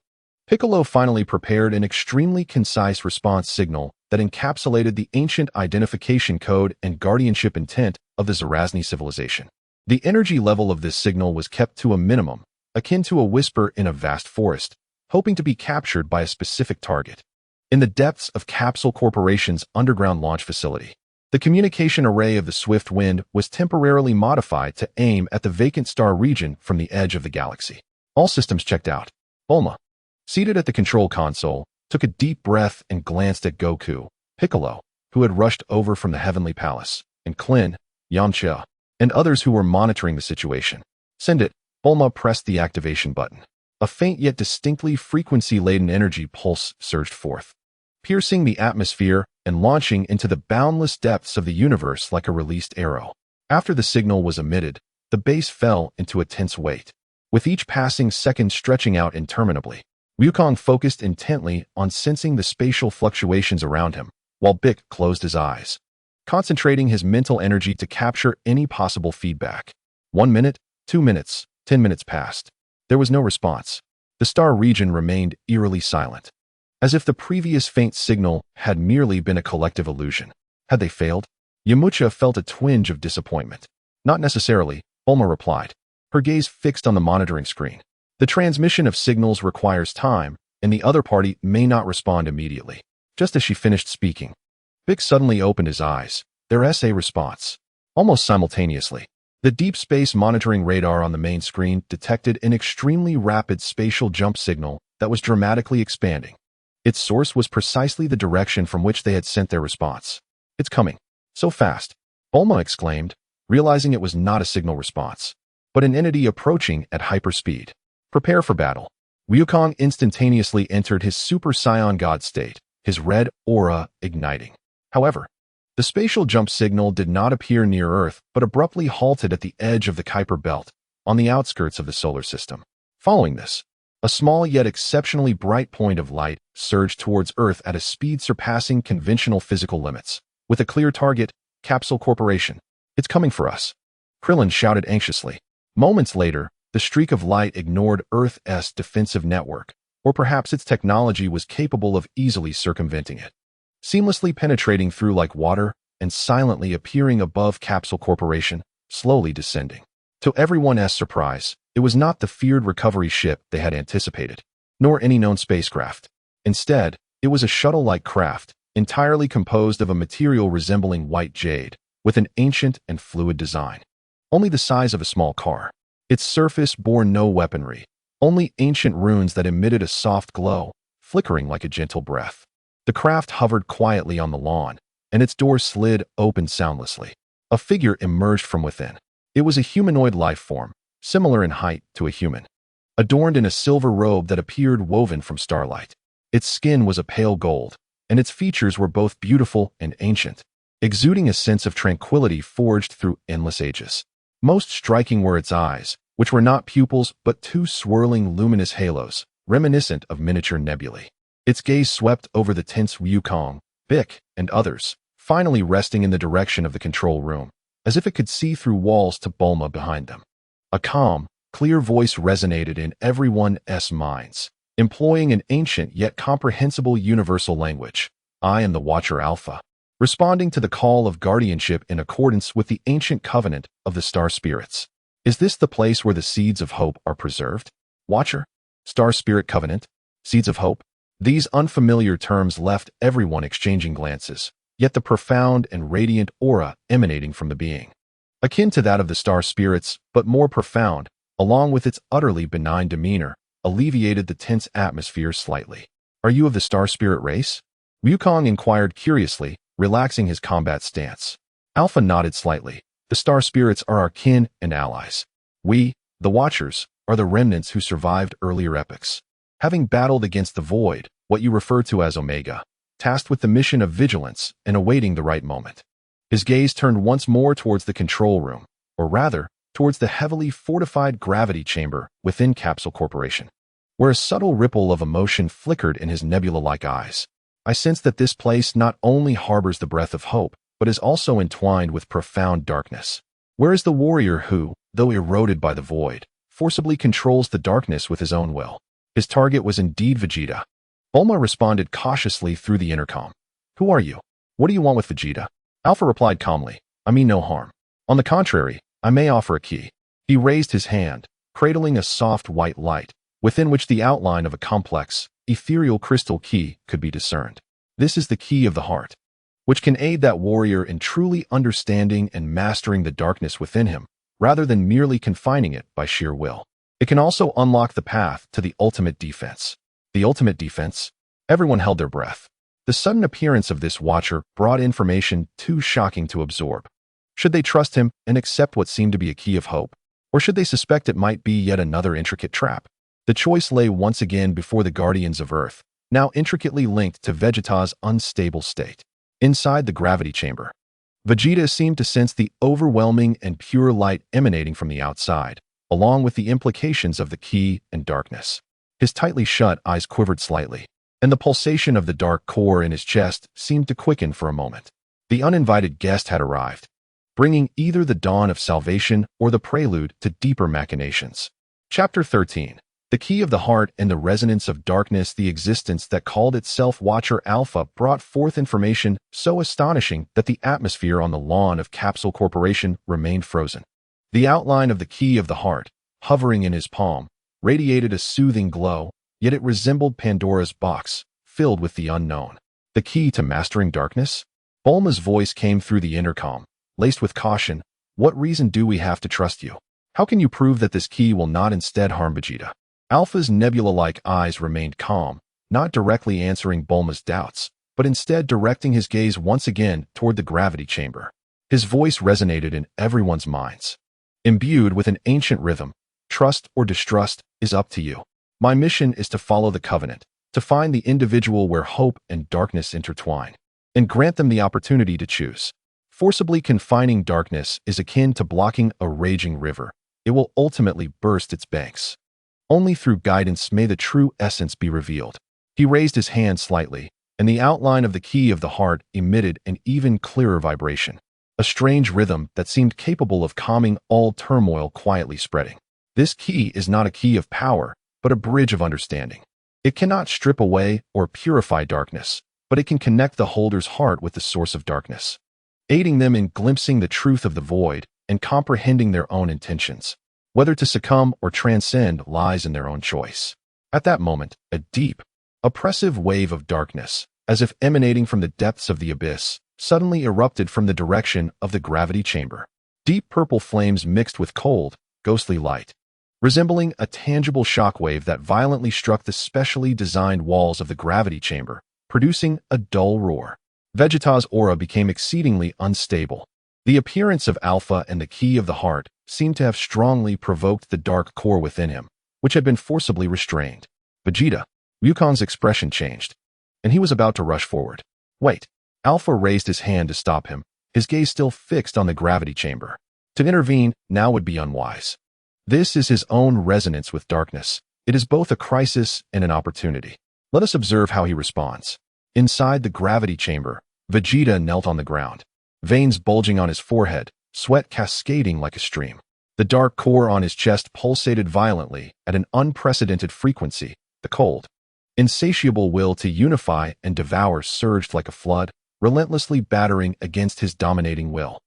Speaker 1: Piccolo finally prepared an extremely concise response signal that encapsulated the ancient identification code and guardianship intent of the Zerazni civilization. The energy level of this signal was kept to a minimum, akin to a whisper in a vast forest, hoping to be captured by a specific target. In the depths of Capsule Corporation's underground launch facility, the communication array of the Swift Wind was temporarily modified to aim at the vacant star region from the edge of the galaxy. All systems checked out. Bulma, seated at the control console, took a deep breath and glanced at Goku, Piccolo, who had rushed over from the Heavenly Palace, and Klin, Yamcha, and others who were monitoring the situation. Send it. Bulma pressed the activation button. A faint yet distinctly frequency-laden energy pulse surged forth, piercing the atmosphere and launching into the boundless depths of the universe like a released arrow. After the signal was emitted, the base fell into a tense wait, with each passing second stretching out interminably. Wukong focused intently on sensing the spatial fluctuations around him, while Bick closed his eyes, concentrating his mental energy to capture any possible feedback. 1 minute, 2 minutes, 10 minutes passed. There was no response. The star region remained eerily silent, as if the previous faint signal had merely been a collective illusion. Had they failed? Yamcha felt a twinge of disappointment. Not necessarily, Bulma replied, her gaze fixed on the monitoring screen. The transmission of signals requires time, and the other party may not respond immediately. Just as she finished speaking, Bick suddenly opened his eyes, their SA response. Almost simultaneously, the deep space monitoring radar on the main screen detected an extremely rapid spatial jump signal that was dramatically expanding. Its source was precisely the direction from which they had sent their response. It's coming. So fast, Bulma exclaimed, realizing it was not a signal response, but an entity approaching at hyperspeed. Prepare for battle. Wukong instantaneously entered his Super Saiyan God state, his red aura igniting. However, the spatial jump signal did not appear near Earth, but abruptly halted at the edge of the Kuiper Belt, on the outskirts of the solar system. Following this, a small yet exceptionally bright point of light surged towards Earth at a speed surpassing conventional physical limits. with a clear target, Capsule Corporation. It's coming for us. Krillin shouted anxiously. Moments later, the streak of light ignored Earth's defensive network, or perhaps its technology was capable of easily circumventing it, seamlessly penetrating through like water and silently appearing above Capsule Corporation, slowly descending. To everyone's surprise, it was not the feared recovery ship they had anticipated, nor any known spacecraft. Instead, it was a shuttle-like craft, entirely composed of a material resembling white jade, with an ancient and fluid design. Only the size of a small car. Its surface bore no weaponry, only ancient runes that emitted a soft glow, flickering like a gentle breath. The craft hovered quietly on the lawn, and its door slid open soundlessly. A figure emerged from within. It was a humanoid life form, similar in height to a human, adorned in a silver robe that appeared woven from starlight. Its skin was a pale gold, and its features were both beautiful and ancient, exuding a sense of tranquility forged through endless ages. Most striking were its eyes, which were not pupils but two swirling luminous halos, reminiscent of miniature nebulae. Its gaze swept over the tense Wukong, Bic, and others, finally resting in the direction of the control room, as if it could see through walls to Bulma behind them. A calm, clear voice resonated in everyone's minds, employing an ancient yet comprehensible universal language. I am the Watcher Alpha, responding to the call of guardianship in accordance with the ancient covenant of the star spirits. Is this the place where the seeds of hope are preserved? Watcher? Star Spirit Covenant? Seeds of hope? These unfamiliar terms left everyone exchanging glances, yet the profound and radiant aura emanating from the being, akin to that of the star spirits, but more profound, along with its utterly benign demeanor, alleviated the tense atmosphere slightly. Are you of the star spirit race? Wukong inquired curiously, relaxing his combat stance. Alpha nodded slightly. The star spirits are our kin and allies. We, the Watchers, are the remnants who survived earlier epochs, having battled against the void, what you refer to as Omega, tasked with the mission of vigilance and awaiting the right moment. His gaze turned once more towards the control room, or rather, towards the heavily fortified gravity chamber within Capsule Corporation, where a subtle ripple of emotion flickered in his nebula-like eyes. I sense that this place not only harbors the breath of hope, but is also entwined with profound darkness. Where is the warrior who, though eroded by the void, forcibly controls the darkness with his own will? His target was indeed Vegeta. Bulma responded cautiously through the intercom. Who are you? What do you want with Vegeta? Alpha replied calmly, I mean no harm. On the contrary, I may offer a key. He raised his hand, cradling a soft white light, within which the outline of a complex, ethereal crystal key could be discerned. This is the key of the heart, which can aid that warrior in truly understanding and mastering the darkness within him, rather than merely confining it by sheer will. It can also unlock the path to the ultimate defense. The ultimate defense? Everyone held their breath. The sudden appearance of this watcher brought information too shocking to absorb. Should they trust him and accept what seemed to be a key of hope, or should they suspect it might be yet another intricate trap? The choice lay once again before the Guardians of Earth, now intricately linked to Vegeta's unstable state. Inside the gravity chamber, Vegeta seemed to sense the overwhelming and pure light emanating from the outside, along with the implications of the key and darkness. His tightly shut eyes quivered slightly, and the pulsation of the dark core in his chest seemed to quicken for a moment. The uninvited guest had arrived, bringing either the dawn of salvation or the prelude to deeper machinations. Chapter 13. The key of the heart and the resonance of darkness. The existence that called itself Watcher Alpha brought forth information so astonishing that the atmosphere on the lawn of Capsule Corporation remained frozen. The outline of the key of the heart, hovering in his palm, radiated a soothing glow, yet it resembled Pandora's box, filled with the unknown. The key to mastering darkness? Bulma's voice came through the intercom, laced with caution. What reason do we have to trust you? How can you prove that this key will not instead harm Vegeta? Alpha's nebula-like eyes remained calm, not directly answering Bulma's doubts, but instead directing his gaze once again toward the gravity chamber. His voice resonated in everyone's minds. Imbued with an ancient rhythm, trust or distrust is up to you. My mission is to follow the covenant, to find the individual where hope and darkness intertwine, and grant them the opportunity to choose. Forcibly confining darkness is akin to blocking a raging river. It will ultimately burst its banks. Only through guidance may the true essence be revealed. He raised his hand slightly, and the outline of the key of the heart emitted an even clearer vibration, a strange rhythm that seemed capable of calming all turmoil quietly spreading. This key is not a key of power, but a bridge of understanding. It cannot strip away or purify darkness, but it can connect the holder's heart with the source of darkness, aiding them in glimpsing the truth of the void and comprehending their own intentions. Whether to succumb or transcend lies in their own choice. At that moment, a deep, oppressive wave of darkness, as if emanating from the depths of the abyss, suddenly erupted from the direction of the gravity chamber. Deep purple flames mixed with cold, ghostly light, resembling a tangible shockwave that violently struck the specially designed walls of the gravity chamber, producing a dull roar. Vegeta's aura became exceedingly unstable. The appearance of Alpha and the key of the heart seemed to have strongly provoked the dark core within him, which had been forcibly restrained. Vegeta, Wukon's expression changed, and he was about to rush forward. Wait. Alpha raised his hand to stop him, his gaze still fixed on the gravity chamber. To intervene now would be unwise. This is his own resonance with darkness. It is both a crisis and an opportunity. Let us observe how he responds. Inside the gravity chamber, Vegeta knelt on the ground, veins bulging on his forehead, sweat cascading like a stream. The dark core on his chest pulsated violently at an unprecedented frequency. The cold, insatiable will to unify and devour surged like a flood, relentlessly battering against his dominating will.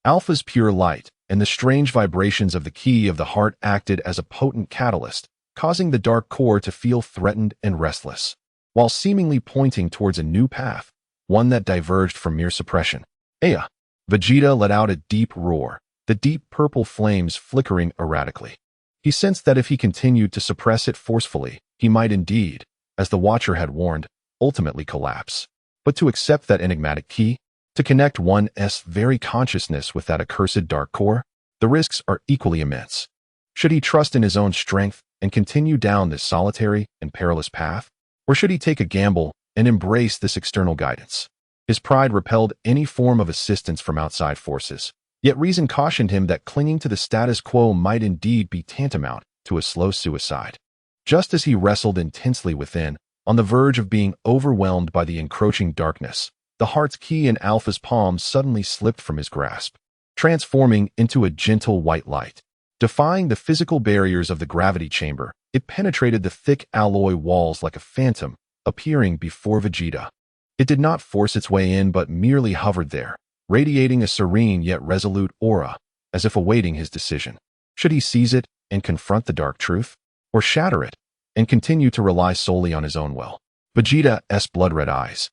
Speaker 1: Alpha's pure light and the strange vibrations of the key of the heart acted as a potent catalyst, causing the dark core to feel threatened and restless, while seemingly pointing towards a new path, one that diverged from mere suppression. Aya! Vegeta let out a deep roar, the deep purple flames flickering erratically. He sensed that if he continued to suppress it forcefully, he might indeed, as the Watcher had warned, ultimately collapse. But to accept that enigmatic key, to connect one's very consciousness with that accursed dark core, the risks are equally immense. Should he trust in his own strength and continue down this solitary and perilous path? Or should he take a gamble and embrace this external guidance? His pride repelled any form of assistance from outside forces, yet reason cautioned him that clinging to the status quo might indeed be tantamount to a slow suicide. Just as he wrestled intensely within, on the verge of being overwhelmed by the encroaching darkness, the heart's key in Alpha's palm suddenly slipped from his grasp, transforming into a gentle white light. Defying the physical barriers of the gravity chamber, it penetrated the thick alloy walls like a phantom, appearing before Vegeta. It did not force its way in but merely hovered there, radiating a serene yet resolute aura, as if awaiting his decision. Should he seize it and confront the dark truth, or shatter it and continue to rely solely on his own will? Vegeta's blood-red eyes,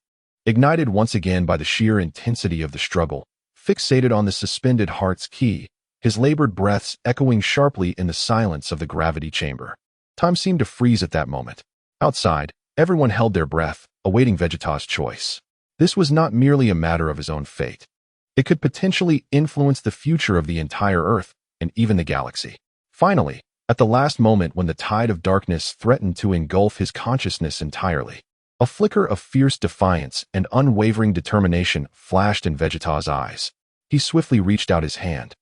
Speaker 1: ignited once again by the sheer intensity of the struggle, fixated on the suspended heart's key, his labored breaths echoing sharply in the silence of the gravity chamber. Time seemed to freeze at that moment. Outside, everyone held their breath, awaiting Vegeta's choice. This was not merely a matter of his own fate. It could potentially influence the future of the entire Earth and even the galaxy. Finally, at the last moment when the tide of darkness threatened to engulf his consciousness entirely, a flicker of fierce defiance and unwavering determination flashed in Vegeta's eyes. He swiftly reached out his hand,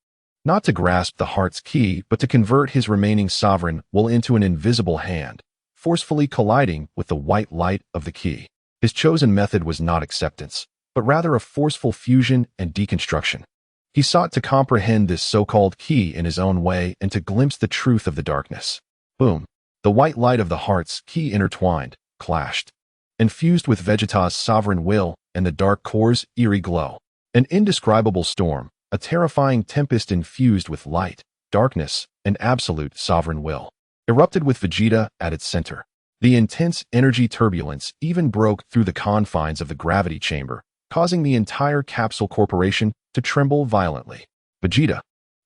Speaker 1: not to grasp the heart's key, but to convert his remaining sovereign will into an invisible hand, forcefully colliding with the white light of the key. His chosen method was not acceptance, but rather a forceful fusion and deconstruction. He sought to comprehend this so-called key in his own way and to glimpse the truth of the darkness. Boom! The white light of the heart's key intertwined, clashed, and fused with Vegeta's sovereign will and the dark core's eerie glow. An indescribable storm, a terrifying tempest infused with light, darkness, and absolute sovereign will, erupted with Vegeta at its center. The intense energy turbulence even broke through the confines of the gravity chamber, causing the entire Capsule Corporation to tremble violently. Vegeta,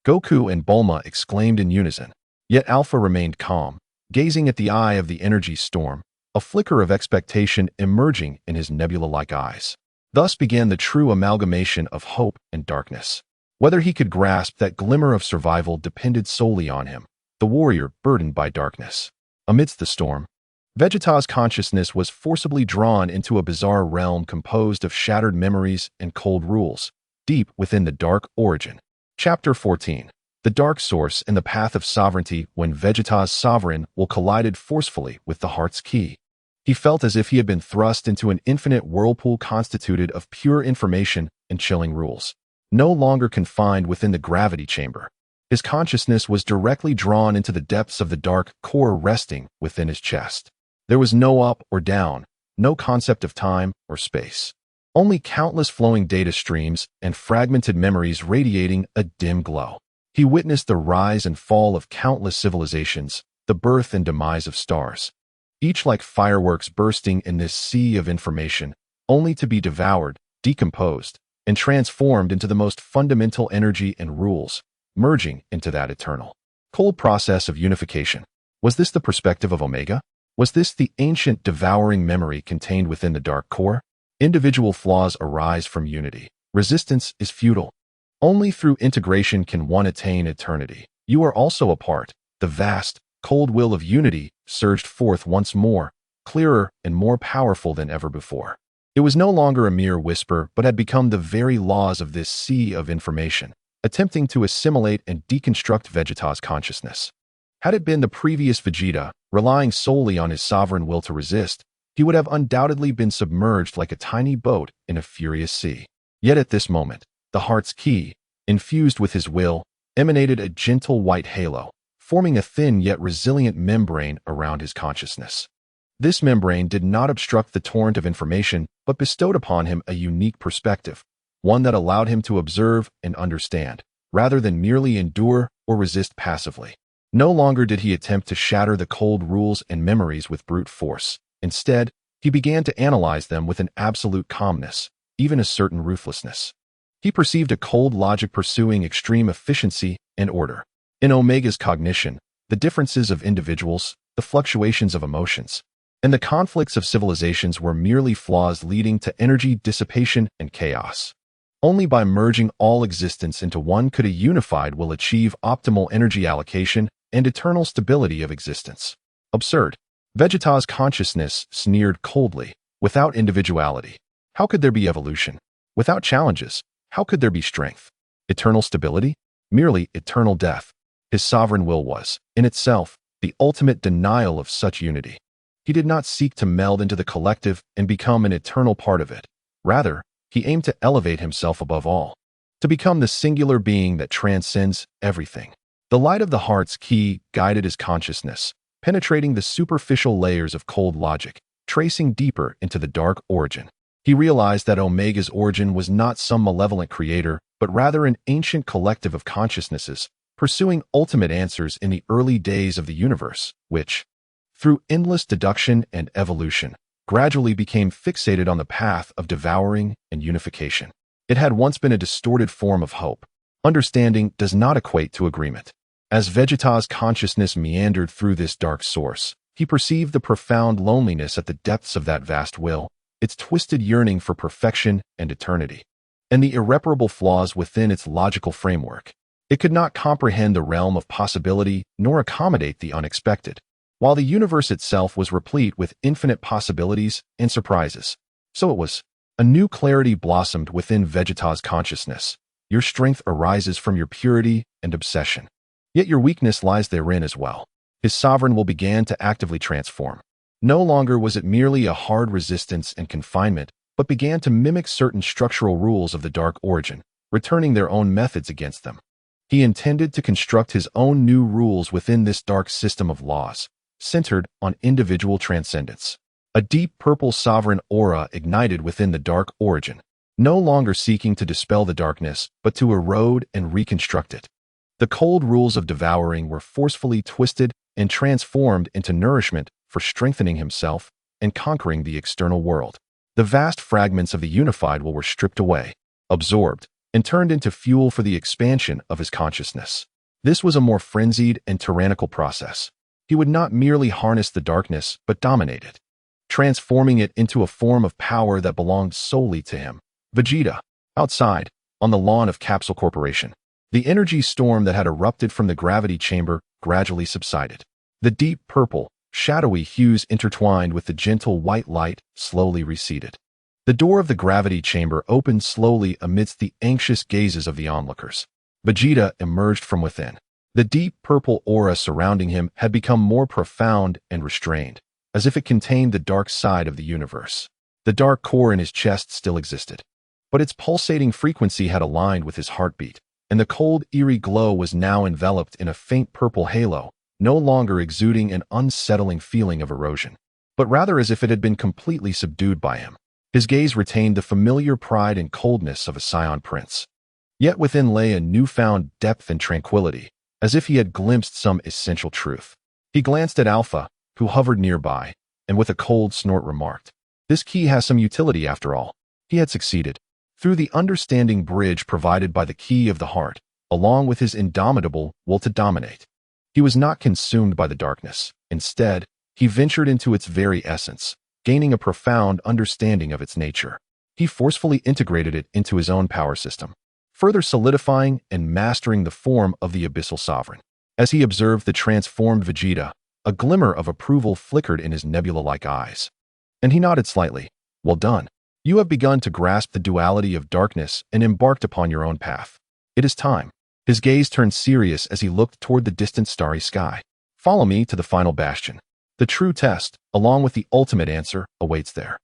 Speaker 1: Goku, and Bulma exclaimed in unison. Yet Alpha remained calm, gazing at the eye of the energy storm, a flicker of expectation emerging in his nebula-like eyes. Thus began the true amalgamation of hope and darkness. Whether he could grasp that glimmer of survival depended solely on him, the warrior burdened by darkness. Amidst the storm, Vegeta's consciousness was forcibly drawn into a bizarre realm composed of shattered memories and cold rules, deep within the Dark Origin. Chapter 14. The Dark Source and the Path of Sovereignty. When Vegeta's sovereign will collided forcefully with the heart's key, He felt as if he had been thrust into an infinite whirlpool constituted of pure information and chilling rules. No longer confined within the gravity chamber, his consciousness was directly drawn into the depths of the dark core resting within his chest. There was no up or down, no concept of time or space. Only countless flowing data streams and fragmented memories radiating a dim glow. He witnessed the rise and fall of countless civilizations, the birth and demise of stars, each like fireworks bursting in this sea of information, only to be devoured, decomposed, and transformed into the most fundamental energy and rules, merging into that eternal, cold process of unification. Was this the perspective of Omega? Was this the ancient devouring memory contained within the dark core? Individual flaws arise from unity. Resistance is futile. Only through integration can one attain eternity. You are also a part. The vast, cold will of unity surged forth once more, clearer and more powerful than ever before. It was no longer a mere whisper, but had become the very laws of this sea of information, attempting to assimilate and deconstruct Vegeta's consciousness. Had it been the previous Vegeta, relying solely on his sovereign will to resist, he would have undoubtedly been submerged like a tiny boat in a furious sea. Yet at this moment, the heart's key, infused with his will, emanated a gentle white halo, forming a thin yet resilient membrane around his consciousness. This membrane did not obstruct the torrent of information, but bestowed upon him a unique perspective, one that allowed him to observe and understand, rather than merely endure or resist passively. No longer did he attempt to shatter the cold rules and memories with brute force. Instead, he began to analyze them with an absolute calmness, even a certain ruthlessness. He perceived a cold logic pursuing extreme efficiency and order. In Omega's cognition, the differences of individuals, the fluctuations of emotions, and the conflicts of civilizations were merely flaws leading to energy dissipation and chaos. Only by merging all existence into one could a unified will achieve optimal energy allocation and eternal stability of existence. Absurd. Vegeta's consciousness sneered coldly. Without individuality, how could there be evolution? Without challenges, how could there be strength? Eternal stability? Merely eternal death. His sovereign will was, in itself, the ultimate denial of such unity. He did not seek to meld into the collective and become an eternal part of it. Rather, he aimed to elevate himself above all, to become the singular being that transcends everything. The light of the heart's key guided his consciousness, penetrating the superficial layers of cold logic, tracing deeper into the dark origin. He realized that Omega's origin was not some malevolent creator, but rather an ancient collective of consciousnesses, pursuing ultimate answers in the early days of the universe, which, through endless deduction and evolution, gradually became fixated on the path of devouring and unification. It had once been a distorted form of hope. Understanding does not equate to agreement. As Vegeta's consciousness meandered through this dark source, he perceived the profound loneliness at the depths of that vast will, its twisted yearning for perfection and eternity, and the irreparable flaws within its logical framework. It could not comprehend the realm of possibility nor accommodate the unexpected, while the universe itself was replete with infinite possibilities and surprises. So it was. A new clarity blossomed within Vegeta's consciousness. Your strength arises from your purity and obsession. Yet your weakness lies therein as well. His sovereign will began to actively transform. No longer was it merely a hard resistance and confinement, but began to mimic certain structural rules of the dark origin, returning their own methods against them. He intended to construct his own new rules within this dark system of laws, centered on individual transcendence. A deep purple sovereign aura ignited within the dark origin, no longer seeking to dispel the darkness, but to erode and reconstruct it. The cold rules of devouring were forcefully twisted and transformed into nourishment for strengthening himself and conquering the external world. The vast fragments of the unified will were stripped away, absorbed, and turned into fuel for the expansion of his consciousness. This was a more frenzied and tyrannical process. He would not merely harness the darkness, but dominate it, transforming it into a form of power that belonged solely to him. Vegeta. Outside, on the lawn of Capsule Corporation, the energy storm that had erupted from the gravity chamber gradually subsided. The deep purple, shadowy hues intertwined with the gentle white light slowly receded. The door of the gravity chamber opened slowly amidst the anxious gazes of the onlookers. Vegeta emerged from within. The deep purple aura surrounding him had become more profound and restrained, as if it contained the dark side of the universe. The dark core in his chest still existed, but its pulsating frequency had aligned with his heartbeat, and the cold, eerie glow was now enveloped in a faint purple halo, no longer exuding an unsettling feeling of erosion, but rather as if it had been completely subdued by him. His gaze retained the familiar pride and coldness of a scion prince. Yet within lay a newfound depth and tranquility, as if he had glimpsed some essential truth. He glanced at Alpha, who hovered nearby, and with a cold snort remarked, "This key has some utility after all." He had succeeded. Through the understanding bridge provided by the key of the heart, along with his indomitable will to dominate. He was not consumed by the darkness. Instead, he ventured into its very essence, gaining a profound understanding of its nature. He forcefully integrated it into his own power system, further solidifying and mastering the form of the Abyssal Sovereign. As he observed the transformed Vegeta, a glimmer of approval flickered in his nebula-like eyes. And he nodded slightly. "Well done. You have begun to grasp the duality of darkness and embarked upon your own path. It is time." His gaze turned serious as he looked toward the distant starry sky. "Follow me to the final bastion. The true test, along with the ultimate answer, awaits there."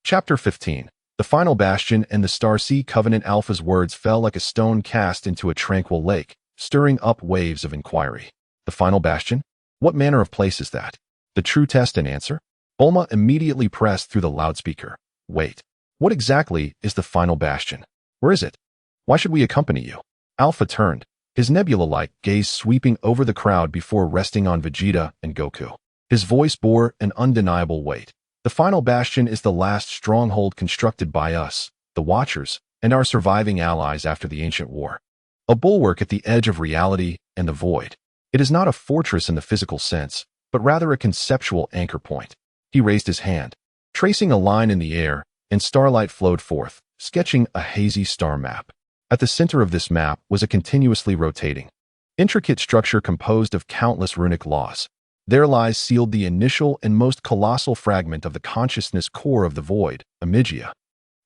Speaker 1: Chapter 15. The Final Bastion and the Starseed Covenant. Alpha's words fell like a stone cast into a tranquil lake, stirring up waves of inquiry. The Final Bastion? What manner of place is that? The true test and answer? Bulma immediately pressed through the loudspeaker. "Wait. What exactly is the Final Bastion? Where is it? Why should we accompany you?" Alpha turned, his nebula-like gaze sweeping over the crowd before resting on Vegeta and Goku. His voice bore an undeniable weight. "The Final Bastion is the last stronghold constructed by us, the Watchers, and our surviving allies after the ancient war. A bulwark at the edge of reality and the void. It is not a fortress in the physical sense, but rather a conceptual anchor point." He raised his hand, tracing a line in the air, and starlight flowed forth, sketching a hazy star map. At the center of this map was a continuously rotating, intricate structure composed of countless runic laws. There lies sealed the initial and most colossal fragment of the consciousness core of the void, Amigia,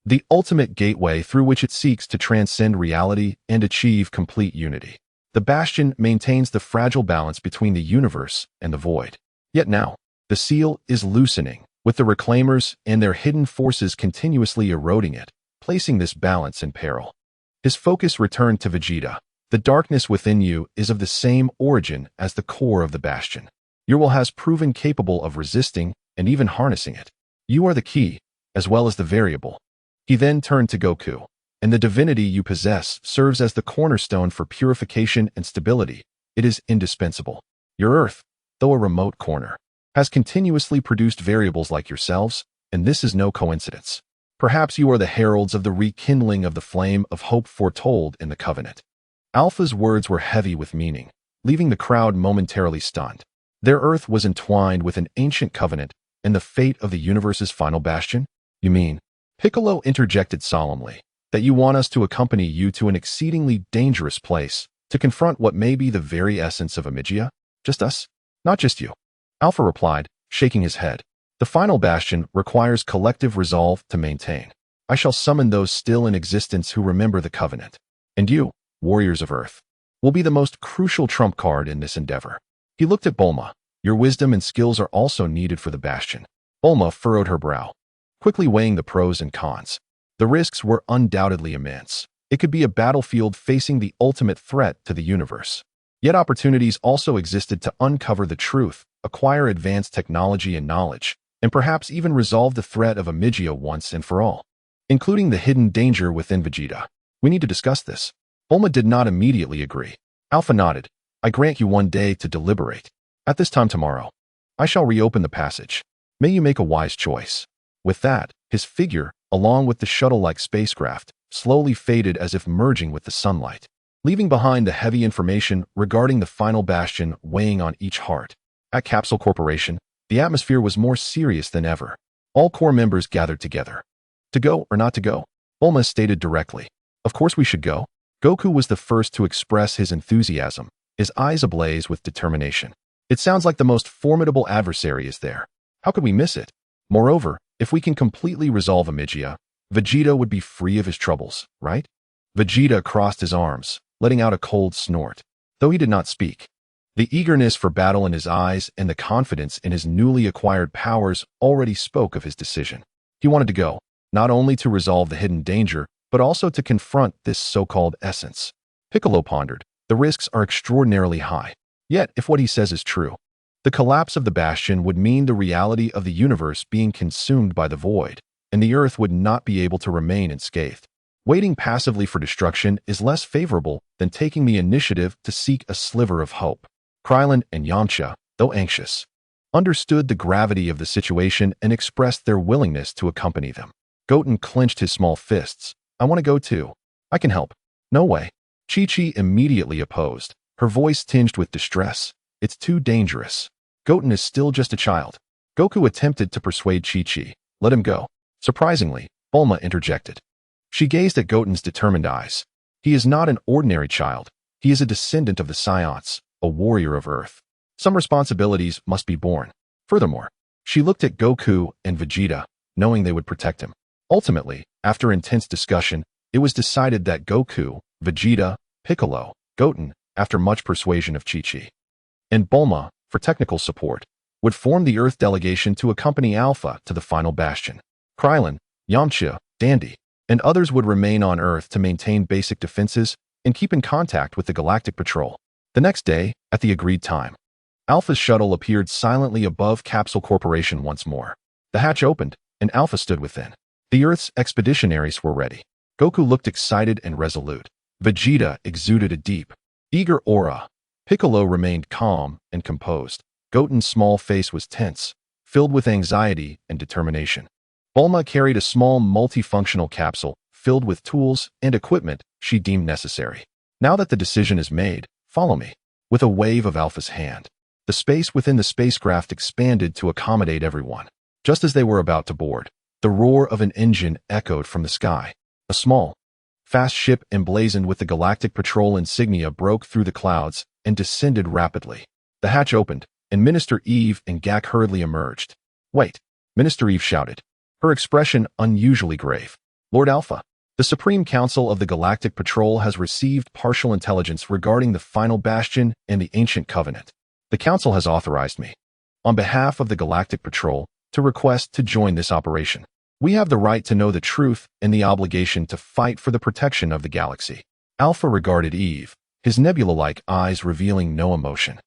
Speaker 1: the ultimate gateway through which it seeks to transcend reality and achieve complete unity. The bastion maintains the fragile balance between the universe and the void. Yet now, the seal is loosening, with the reclaimers and their hidden forces continuously eroding it, placing this balance in peril. His focus returned to Vegeta. "The darkness within you is of the same origin as the core of the bastion. Your will has proven capable of resisting and even harnessing it. You are the key, as well as the variable." He then turned to Goku. "And the divinity you possess serves as the cornerstone for purification and stability. It is indispensable. Your Earth, though a remote corner, has continuously produced variables like yourselves, and this is no coincidence. Perhaps you are the heralds of the rekindling of the flame of hope foretold in the Covenant." Alpha's words were heavy with meaning, leaving the crowd momentarily stunned. Their Earth was entwined with an ancient covenant and the fate of the universe's final bastion? "You mean," Piccolo interjected solemnly, "that you want us to accompany you to an exceedingly dangerous place, to confront what may be the very essence of Amigia? Just us? Not just you?" Alpha replied, shaking his head. "The final bastion requires collective resolve to maintain. I shall summon those still in existence who remember the Covenant. And you, warriors of Earth, will be the most crucial trump card in this endeavor." He looked at Bulma. "Your wisdom and skills are also needed for the bastion." Bulma furrowed her brow, quickly weighing the pros and cons. The risks were undoubtedly immense. It could be a battlefield facing the ultimate threat to the universe. Yet opportunities also existed to uncover the truth, acquire advanced technology and knowledge, and perhaps even resolve the threat of Amigia once and for all, including the hidden danger within Vegeta. "We need to discuss this." Bulma did not immediately agree. Alpha nodded. "I grant you one day to deliberate. At this time tomorrow, I shall reopen the passage. May you make a wise choice." With that, his figure, along with the shuttle-like spacecraft, slowly faded as if merging with the sunlight, leaving behind the heavy information regarding the final bastion weighing on each heart. At Capsule Corporation, the atmosphere was more serious than ever. All core members gathered together. "To go or not to go?" Bulma stated directly. "Of course we should go." Goku was the first to express his enthusiasm, his eyes ablaze with determination. "It sounds like the most formidable adversary is there. How could we miss it? Moreover, if we can completely resolve Amigia, Vegeta would be free of his troubles, right?" Vegeta crossed his arms, letting out a cold snort. Though he did not speak, The eagerness for battle in his eyes and the confidence in his newly acquired powers already spoke of his decision. He wanted to go, not only to resolve the hidden danger, but also to confront this so-called essence. Piccolo pondered, the risks are extraordinarily high. Yet, if what he says is true, the collapse of the bastion would mean the reality of the universe being consumed by the void, and the Earth would not be able to remain unscathed. Waiting passively for destruction is less favorable than taking the initiative to seek a sliver of hope. Krylin and Yamcha, though anxious, understood the gravity of the situation and expressed their willingness to accompany them. Goten clenched his small fists. I want to go too. I can help. No way. Chi-Chi immediately opposed, her voice tinged with distress. It's too dangerous. Goten is still just a child. Goku attempted to persuade Chi-Chi. Let him go. Surprisingly, Bulma interjected. She gazed at Goten's determined eyes. He is not an ordinary child. He is a descendant of the Scions, a warrior of Earth. Some responsibilities must be borne. Furthermore, she looked at Goku and Vegeta, knowing they would protect him. Ultimately, after intense discussion, it was decided that Goku, Vegeta, Piccolo, Goten, after much persuasion of Chi-Chi, and Bulma, for technical support, would form the Earth delegation to accompany Alpha to the final bastion. Krylin, Yamcha, Dandy, and others would remain on Earth to maintain basic defenses and keep in contact with the Galactic Patrol. The next day, at the agreed time, Alpha's shuttle appeared silently above Capsule Corporation once more. The hatch opened, and Alpha stood within. The Earth's expeditionaries were ready. Goku looked excited and resolute. Vegeta exuded a deep, eager aura. Piccolo remained calm and composed. Goten's small face was tense, filled with anxiety and determination. Bulma carried a small multifunctional capsule filled with tools and equipment she deemed necessary. Now that the decision is made, follow me. With a wave of Alpha's hand, the space within the spacecraft expanded to accommodate everyone. Just as they were about to board, the roar of an engine echoed from the sky. A small, fast ship emblazoned with the Galactic Patrol insignia broke through the clouds and descended rapidly. The hatch opened, and Minister Eve and Gak hurriedly emerged. Wait, Minister Eve shouted, her expression unusually grave. Lord Alpha, the Supreme Council of the Galactic Patrol has received partial intelligence regarding the final bastion and the Ancient Covenant. The Council has authorized me, on behalf of the Galactic Patrol, to request to join this operation. We have the right to know the truth and the obligation to fight for the protection of the galaxy. Alpha regarded Eve, his nebula-like eyes revealing no emotion.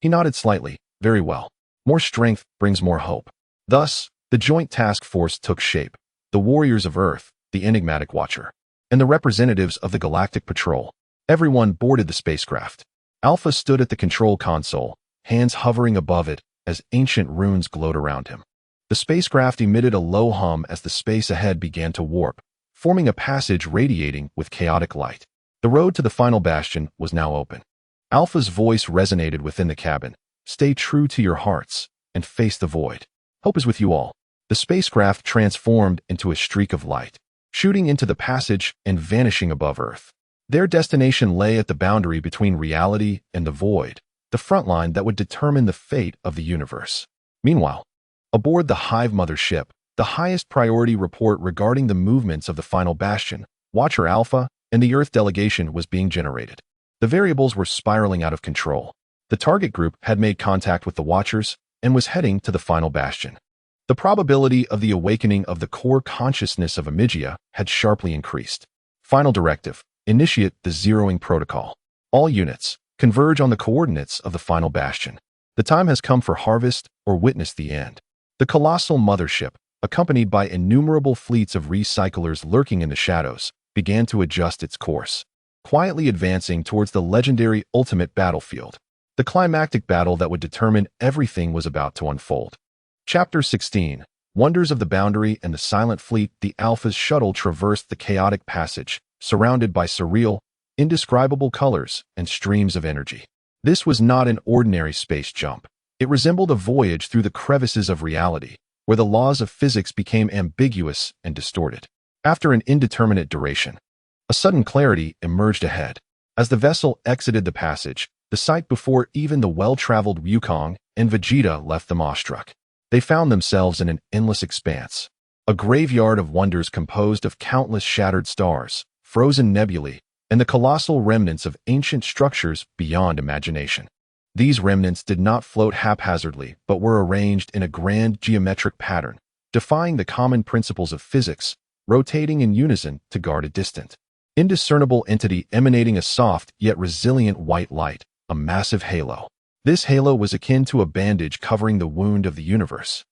Speaker 1: He nodded slightly. Very well. More strength brings more hope. Thus, the joint task force took shape. The warriors of Earth, the enigmatic Watcher, and the representatives of the Galactic Patrol. Everyone boarded the spacecraft. Alpha stood at the control console, hands hovering above it as ancient runes glowed around him. The spacecraft emitted a low hum as the space ahead began to warp, forming a passage radiating with chaotic light. The road to the final bastion was now open. Alpha's voice resonated within the cabin. Stay true to your hearts and face the void. Hope is with you all. The spacecraft transformed into a streak of light, shooting into the passage and vanishing above Earth. Their destination lay at the boundary between reality and the void, the front line that would determine the fate of the universe. Meanwhile, aboard the Hive Mother ship, the highest priority report regarding the movements of the final bastion, Watcher Alpha, and the Earth delegation was being generated. The variables were spiraling out of control. The target group had made contact with the Watchers and was heading to the final bastion. The probability of the awakening of the core consciousness of Amigia had sharply increased. Final directive: initiate the zeroing protocol. All units, converge on the coordinates of the final bastion. The time has come for harvest or witness the end. The colossal mothership, accompanied by innumerable fleets of recyclers lurking in the shadows, began to adjust its course, quietly advancing towards the legendary ultimate battlefield. The climactic battle that would determine everything was about to unfold. Chapter 16. Wonders of the Boundary and the Silent Fleet. The Alpha's shuttle traversed the chaotic passage, surrounded by surreal, indescribable colors and streams of energy. This was not an ordinary space jump. It resembled a voyage through the crevices of reality, where the laws of physics became ambiguous and distorted. After an indeterminate duration, a sudden clarity emerged ahead. As the vessel exited the passage, the sight before even the well-traveled Wukong and Vegeta left them awestruck. They found themselves in an endless expanse, a graveyard of wonders composed of countless shattered stars, frozen nebulae, and the colossal remnants of ancient structures beyond imagination. These remnants did not float haphazardly, but were arranged in a grand geometric pattern, defying the common principles of physics, rotating in unison to guard a distant, indiscernible entity emanating a soft yet resilient white light, a massive halo. This halo was akin to a bandage covering the wound of the universe,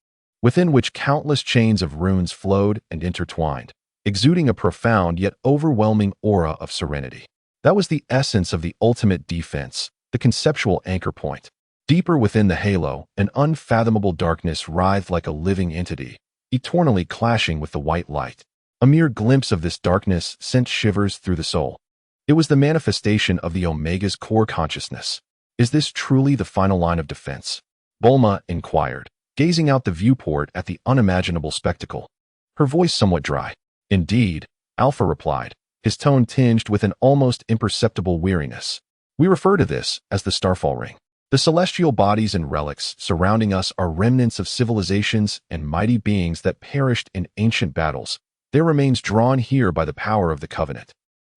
Speaker 1: within which countless chains of runes flowed and intertwined, exuding a profound yet overwhelming aura of serenity. That was the essence of the ultimate defense, the conceptual anchor point. Deeper within the halo, an unfathomable darkness writhed like a living entity, eternally clashing with the white light. A mere glimpse of this darkness sent shivers through the soul. It was the manifestation of the Omega's core consciousness. Is this truly the final line of defense? Bulma inquired, gazing out the viewport at the unimaginable spectacle, her voice somewhat dry. Indeed, Alpha replied, his tone tinged with an almost imperceptible weariness. We refer to this as the Starfall Ring. The celestial bodies and relics surrounding us are remnants of civilizations and mighty beings that perished in ancient battles, their remains drawn here by the power of the Covenant,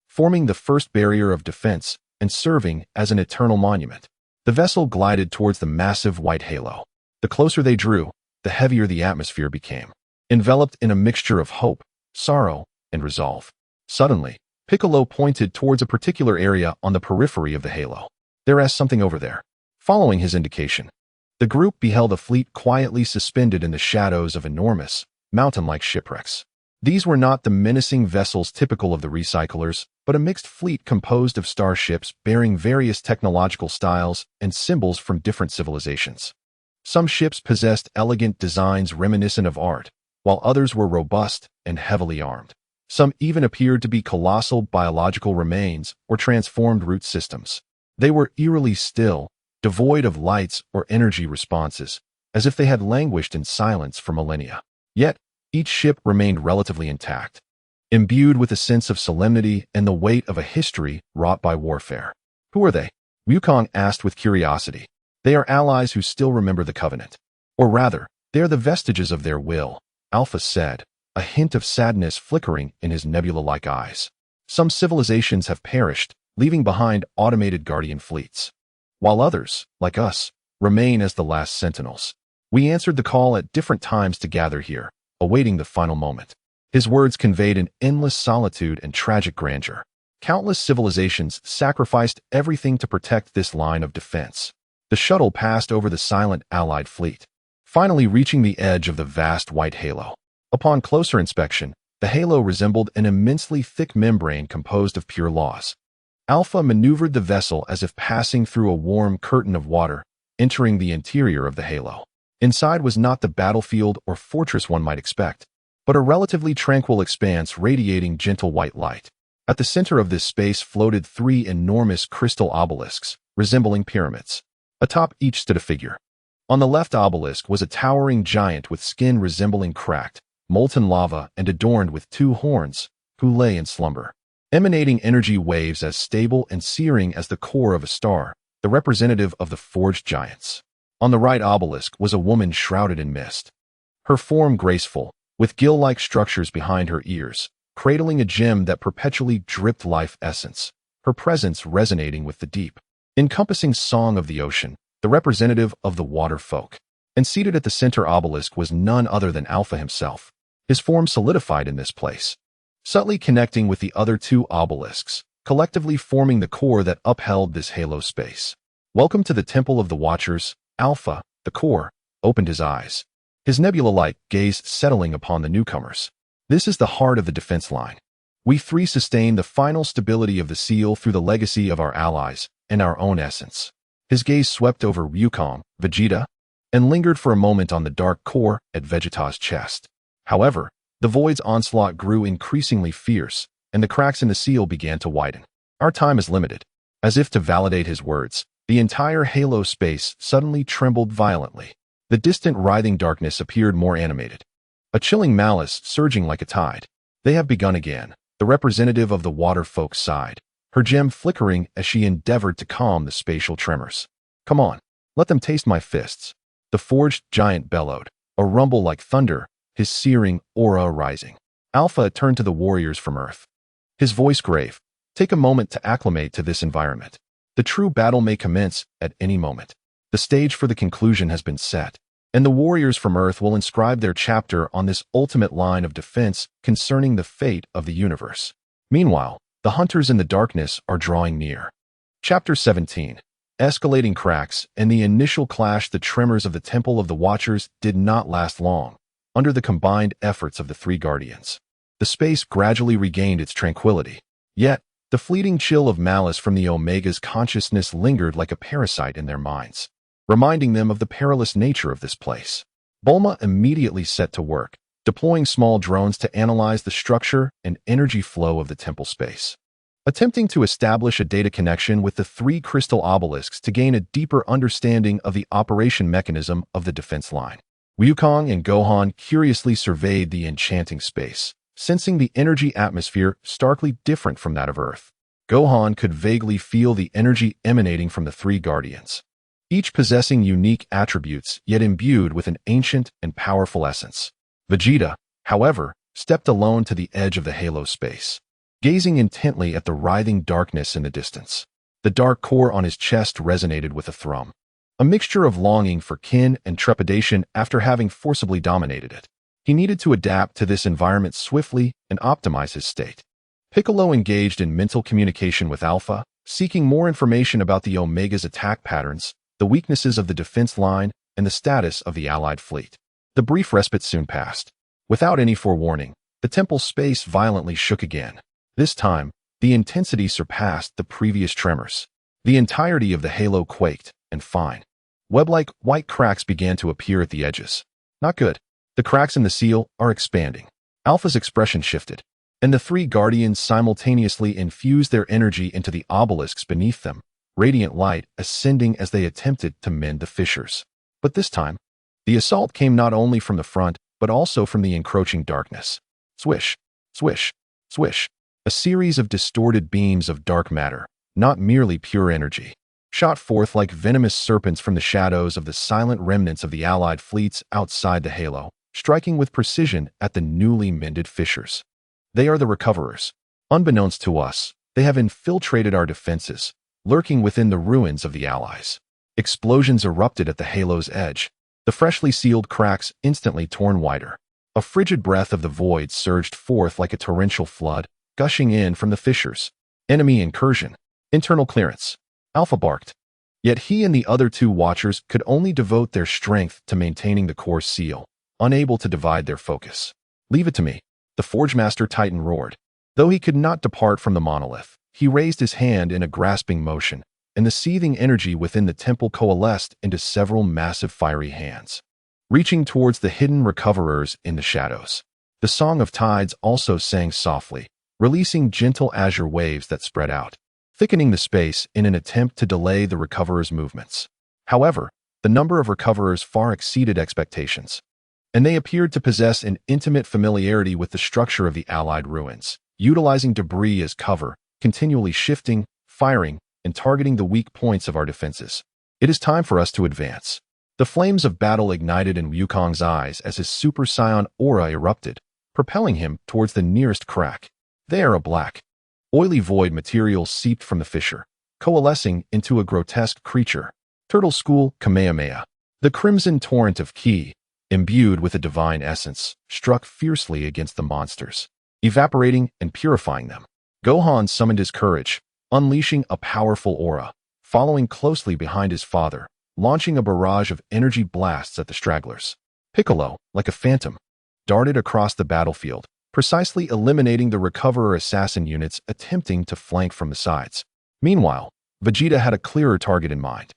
Speaker 1: forming the first barrier of defense and serving as an eternal monument. The vessel glided towards the massive white halo. The closer they drew, the heavier the atmosphere became, enveloped in a mixture of hope, sorrow, and resolve. Suddenly, Piccolo pointed towards a particular area on the periphery of the halo. There is something over there. Following his indication, the group beheld a fleet quietly suspended in the shadows of enormous, mountain-like shipwrecks. These were not the menacing vessels typical of the recyclers, but a mixed fleet composed of starships bearing various technological styles and symbols from different civilizations. Some ships possessed elegant designs reminiscent of art, while others were robust and heavily armed. Some even appeared to be colossal biological remains or transformed root systems. They were eerily still, devoid of lights or energy responses, as if they had languished in silence for millennia. Yet, each ship remained relatively intact, imbued with a sense of solemnity and the weight of a history wrought by warfare. Who are they? Wukong asked with curiosity. They are allies who still remember the Covenant. Or rather, they are the vestiges of their will, Alpha said, a hint of sadness flickering in his nebula-like eyes. Some civilizations have perished, leaving behind automated guardian fleets, while others, like us, remain as the last sentinels. We answered the call at different times to gather here, awaiting the final moment. His words conveyed an endless solitude and tragic grandeur. Countless civilizations sacrificed everything to protect this line of defense. The shuttle passed over the silent Allied fleet, finally reaching the edge of the vast white halo. Upon closer inspection, the halo resembled an immensely thick membrane composed of pure laws. Alpha maneuvered the vessel as if passing through a warm curtain of water, entering the interior of the halo. Inside was not the battlefield or fortress one might expect, but a relatively tranquil expanse radiating gentle white light. At the center of this space floated 3 enormous crystal obelisks, resembling pyramids. Atop each stood a figure. On the left obelisk was a towering giant with skin resembling cracked, molten lava and adorned with 2 horns, who lay in slumber, emanating energy waves as stable and searing as the core of a star, the representative of the forged giants. On the right obelisk was a woman shrouded in mist, her form graceful, with gill-like structures behind her ears, cradling a gem that perpetually dripped life essence, her presence resonating with the deep, encompassing song of the ocean, the representative of the water folk. And seated at the center obelisk was none other than Alpha himself, his form solidified in this place, subtly connecting with the other 2 obelisks, collectively forming the core that upheld this halo space. Welcome to the Temple of the Watchers. Alpha, the core, opened his eyes, his nebula-like gaze settling upon the newcomers. This is the heart of the defense line. We 3 sustain the final stability of the seal through the legacy of our allies and our own essence. His gaze swept over Wukong, Vegeta, and lingered for a moment on the dark core at Vegeta's chest. However, the void's onslaught grew increasingly fierce, and the cracks in the seal began to widen. Our time is limited. As if to validate his words, the entire halo space suddenly trembled violently. The distant writhing darkness appeared more animated, a chilling malice surging like a tide. They have begun again, the representative of the water folk sighed, her gem flickering as she endeavored to calm the spatial tremors. Come on, let them taste my fists. The forged giant bellowed, a rumble like thunder, his searing aura rising. Alpha turned to the warriors from Earth, his voice grave. Take a moment to acclimate to this environment. The true battle may commence at any moment. The stage for the conclusion has been set, and the warriors from Earth will inscribe their chapter on this ultimate line of defense concerning the fate of the universe. Meanwhile, the hunters in the darkness are drawing near. Chapter 17. Escalating cracks and the initial clash. The tremors of the Temple of the Watchers did not last long. Under the combined efforts of the three guardians, the space gradually regained its tranquility. Yet, the fleeting chill of malice from the Omega's consciousness lingered like a parasite in their minds, reminding them of the perilous nature of this place. Bulma immediately set to work, deploying small drones to analyze the structure and energy flow of the temple space, attempting to establish a data connection with the three crystal obelisks to gain a deeper understanding of the operation mechanism of the defense line. Wukong and Gohan curiously surveyed the enchanting space, sensing the energy atmosphere starkly different from that of Earth. Gohan could vaguely feel the energy emanating from the three guardians, each possessing unique attributes yet imbued with an ancient and powerful essence. Vegeta, however, stepped alone to the edge of the halo space, gazing intently at the writhing darkness in the distance. The dark core on his chest resonated with a thrum, a mixture of longing for kin and trepidation after having forcibly dominated it. He needed to adapt to this environment swiftly and optimize his state. Piccolo engaged in mental communication with Alpha, seeking more information about the Omega's attack patterns, the weaknesses of the defense line, and the status of the Allied fleet. The brief respite soon passed. Without any forewarning, the temple space violently shook again. This time, the intensity surpassed the previous tremors. The entirety of the halo quaked, and fine, web-like white cracks began to appear at the edges. Not good. The cracks in the seal are expanding. Alpha's expression shifted, and the three guardians simultaneously infused their energy into the obelisks beneath them, radiant light ascending as they attempted to mend the fissures. But this time, the assault came not only from the front, but also from the encroaching darkness. Swish, swish, swish. A series of distorted beams of dark matter, not merely pure energy, shot forth like venomous serpents from the shadows of the silent remnants of the Allied fleets outside the halo, striking with precision at the newly mended fissures. They are the recoverers. Unbeknownst to us, they have infiltrated our defenses, lurking within the ruins of the Allies. Explosions erupted at the halo's edge, the freshly sealed cracks instantly torn wider. A frigid breath of the void surged forth like a torrential flood, gushing in from the fissures. Enemy incursion. Internal clearance. Alpha barked. Yet he and the other two watchers could only devote their strength to maintaining the core seal, unable to divide their focus. Leave it to me, the Forge Master Titan roared. Though he could not depart from the monolith, he raised his hand in a grasping motion, and the seething energy within the temple coalesced into several massive fiery hands, reaching towards the hidden recoverers in the shadows. The Song of Tides also sang softly, releasing gentle azure waves that spread out, thickening the space in an attempt to delay the recoverers' movements. However, the number of recoverers far exceeded expectations, and they appeared to possess an intimate familiarity with the structure of the Allied ruins, utilizing debris as cover, continually shifting, firing, and targeting the weak points of our defenses. It is time for us to advance. The flames of battle ignited in Wukong's eyes as his Super Saiyan aura erupted, propelling him towards the nearest crack. There, a black, oily void material seeped from the fissure, coalescing into a grotesque creature. Turtle School Kamehameha. The crimson torrent of ki, imbued with a divine essence, struck fiercely against the monsters, evaporating and purifying them. Gohan summoned his courage, unleashing a powerful aura, following closely behind his father, launching a barrage of energy blasts at the stragglers. Piccolo, like a phantom, darted across the battlefield, precisely eliminating the recoverer assassin units attempting to flank from the sides. Meanwhile, Vegeta had a clearer target in mind.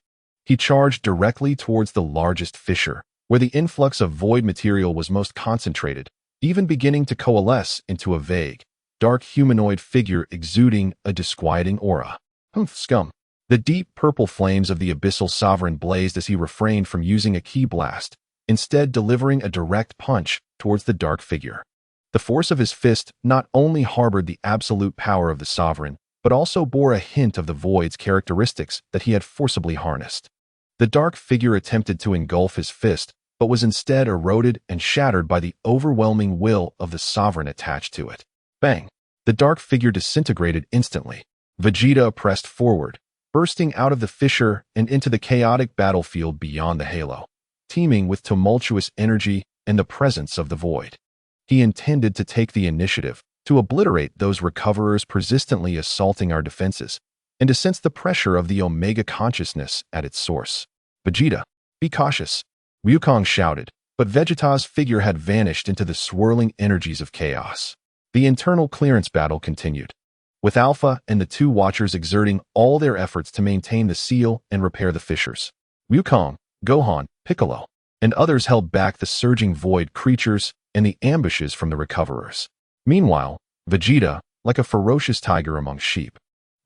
Speaker 1: He charged directly towards the largest fissure, where the influx of void material was most concentrated, even beginning to coalesce into a vague, dark humanoid figure exuding a disquieting aura. Humph, scum. The deep purple flames of the Abyssal Sovereign blazed as he refrained from using a ki blast, instead delivering a direct punch towards the dark figure. The force of his fist not only harbored the absolute power of the Sovereign, but also bore a hint of the Void's characteristics that he had forcibly harnessed. The dark figure attempted to engulf his fist, but was instead eroded and shattered by the overwhelming will of the Sovereign attached to it. Bang! The dark figure disintegrated instantly. Vegeta pressed forward, bursting out of the fissure and into the chaotic battlefield beyond the halo, teeming with tumultuous energy and the presence of the void. He intended to take the initiative, to obliterate those recoverers persistently assaulting our defenses, and to sense the pressure of the Omega consciousness at its source. Vegeta, be cautious, Wukong shouted, but Vegeta's figure had vanished into the swirling energies of chaos. The internal clearance battle continued, with Alpha and the two Watchers exerting all their efforts to maintain the seal and repair the fissures. Wukong, Gohan, Piccolo, and others held back the surging void creatures and the ambushes from the recoverers. Meanwhile, Vegeta, like a ferocious tiger among sheep,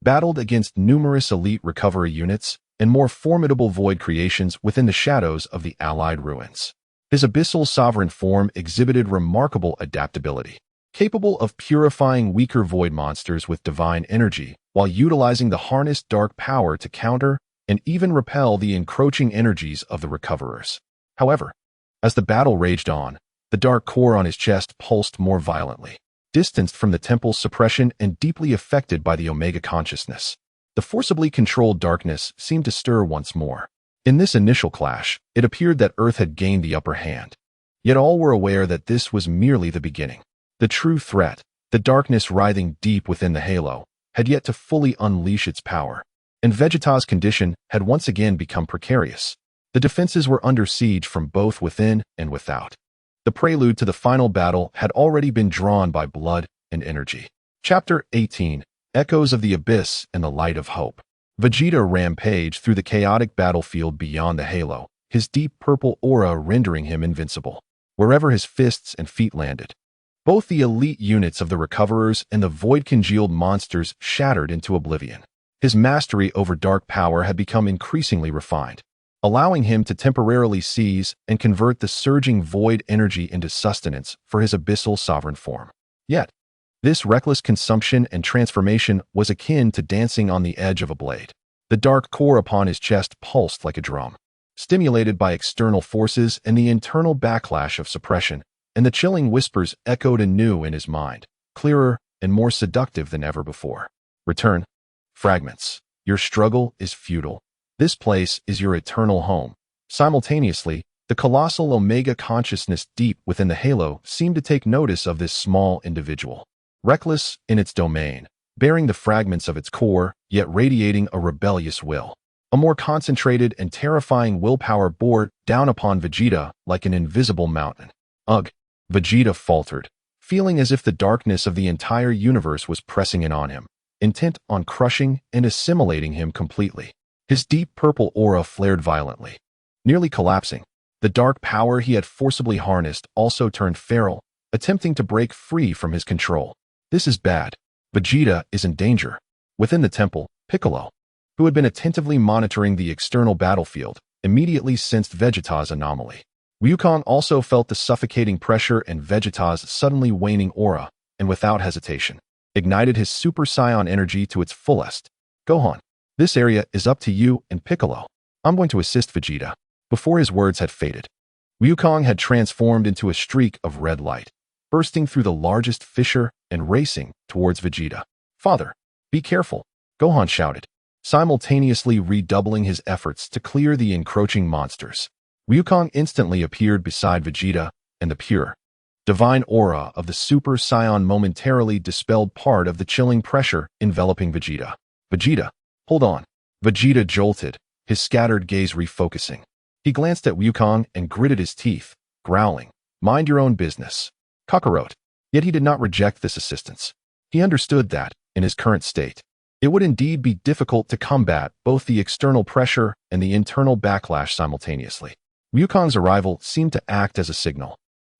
Speaker 1: battled against numerous elite recovery units and more formidable void creations within the shadows of the allied ruins. His abyssal sovereign form exhibited remarkable adaptability, capable of purifying weaker void monsters with divine energy while utilizing the harnessed dark power to counter and even repel the encroaching energies of the recoverers. However, as the battle raged on, the dark core on his chest pulsed more violently, distanced from the temple's suppression and deeply affected by the Omega consciousness. The forcibly controlled darkness seemed to stir once more. In this initial clash, it appeared that Earth had gained the upper hand. Yet all were aware that this was merely the beginning. The true threat, the darkness writhing deep within the halo, had yet to fully unleash its power, and Vegeta's condition had once again become precarious. The defenses were under siege from both within and without. The prelude to the final battle had already been drawn by blood and energy. Chapter 18, Echoes of the Abyss and the Light of Hope. Vegeta rampaged through the chaotic battlefield beyond the halo, his deep purple aura rendering him invincible, wherever his fists and feet landed. Both the elite units of the recoverers and the void-congealed monsters shattered into oblivion. His mastery over dark power had become increasingly refined, allowing him to temporarily seize and convert the surging void energy into sustenance for his abyssal sovereign form. Yet, this reckless consumption and transformation was akin to dancing on the edge of a blade. The dark core upon his chest pulsed like a drum, stimulated by external forces and the internal backlash of suppression, and the chilling whispers echoed anew in his mind, clearer and more seductive than ever before. Return. Fragments. Your struggle is futile. This place is your eternal home. Simultaneously, the colossal Omega consciousness deep within the halo seemed to take notice of this small individual. Reckless in its domain, bearing the fragments of its core, yet radiating a rebellious will. A more concentrated and terrifying willpower bore down upon Vegeta like an invisible mountain. Ugh, Vegeta faltered, feeling as if the darkness of the entire universe was pressing in on him, intent on crushing and assimilating him completely. His deep purple aura flared violently. Nearly collapsing, the dark power he had forcibly harnessed also turned feral, attempting to break free from his control. This is bad. Vegeta is in danger. Within the temple, Piccolo, who had been attentively monitoring the external battlefield, immediately sensed Vegeta's anomaly. Wukong also felt the suffocating pressure and Vegeta's suddenly waning aura, and without hesitation, ignited his Super Saiyan energy to its fullest. Gohan, this area is up to you and Piccolo. I'm going to assist Vegeta. Before his words had faded, Wukong had transformed into a streak of red light, bursting through the largest fissure and racing towards Vegeta. Father, be careful, Gohan shouted, simultaneously redoubling his efforts to clear the encroaching monsters. Wukong instantly appeared beside Vegeta, and the pure, divine aura of the Super Saiyan momentarily dispelled part of the chilling pressure enveloping Vegeta. Vegeta, hold on. Vegeta jolted, his scattered gaze refocusing. He glanced at Wukong and gritted his teeth, growling, "Mind your own business, Kakarot." Yet he did not reject this assistance. He understood that, in his current state, it would indeed be difficult to combat both the external pressure and the internal backlash simultaneously. Wukong's arrival seemed to act as a signal.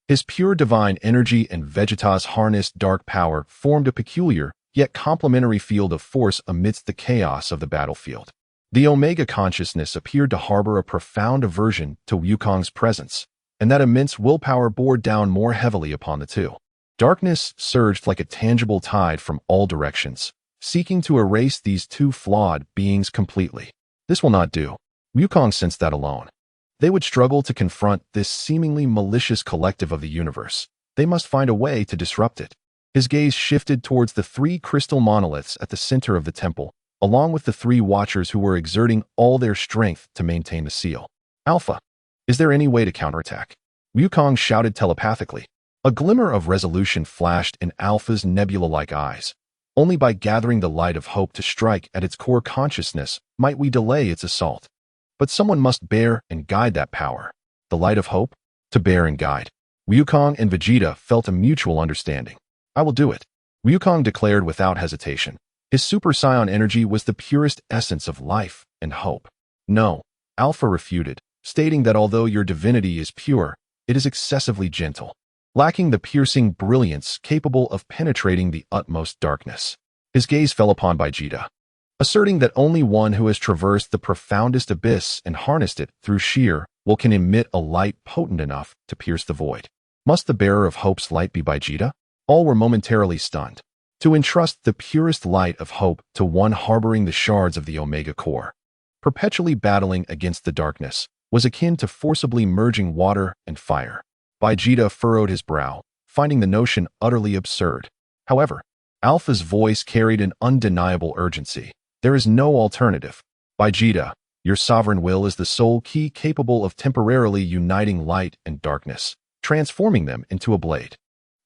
Speaker 1: His pure divine energy and Vegeta's harnessed dark power formed a peculiar, yet complementary field of force amidst the chaos of the battlefield. The Omega consciousness appeared to harbor a profound aversion to Wukong's presence, and that immense willpower bore down more heavily upon the two. Darkness surged like a tangible tide from all directions, seeking to erase these two flawed beings completely. This will not do. Wukong sensed that alone. They would struggle to confront this seemingly malicious collective of the universe. They must find a way to disrupt it. His gaze shifted towards the three crystal monoliths at the center of the temple, along with the three watchers who were exerting all their strength to maintain the seal. Alpha, is there any way to counterattack? Wukong shouted telepathically. A glimmer of resolution flashed in Alpha's nebula-like eyes. Only by gathering the light of hope to strike at its core consciousness might we delay its assault. But someone must bear and guide that power. The light of hope? To bear and guide. Wukong and Vegeta felt a mutual understanding. I will do it, Wukong declared without hesitation. His Super Saiyan energy was the purest essence of life and hope. No, Alpha refuted, stating that although your divinity is pure, it is excessively gentle, lacking the piercing brilliance capable of penetrating the utmost darkness. His gaze fell upon Vegeta, asserting that only one who has traversed the profoundest abyss and harnessed it through sheer will can emit a light potent enough to pierce the void. Must the bearer of hope's light be Vegeta? All were momentarily stunned. To entrust the purest light of hope to one harboring the shards of the Omega Core, perpetually battling against the darkness, was akin to forcibly merging water and fire. Vegeta furrowed his brow, finding the notion utterly absurd. However, Alpha's voice carried an undeniable urgency. There is no alternative. Vegeta, your sovereign will is the sole key capable of temporarily uniting light and darkness, transforming them into a blade.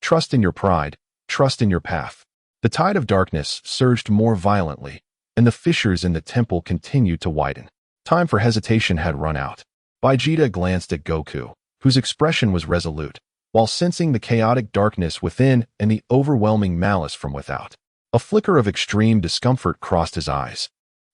Speaker 1: Trust in your pride, trust in your path. The tide of darkness surged more violently, and the fissures in the temple continued to widen. Time for hesitation had run out. Vegeta glanced at Goku, whose expression was resolute, while sensing the chaotic darkness within and the overwhelming malice from without. A flicker of extreme discomfort crossed his eyes,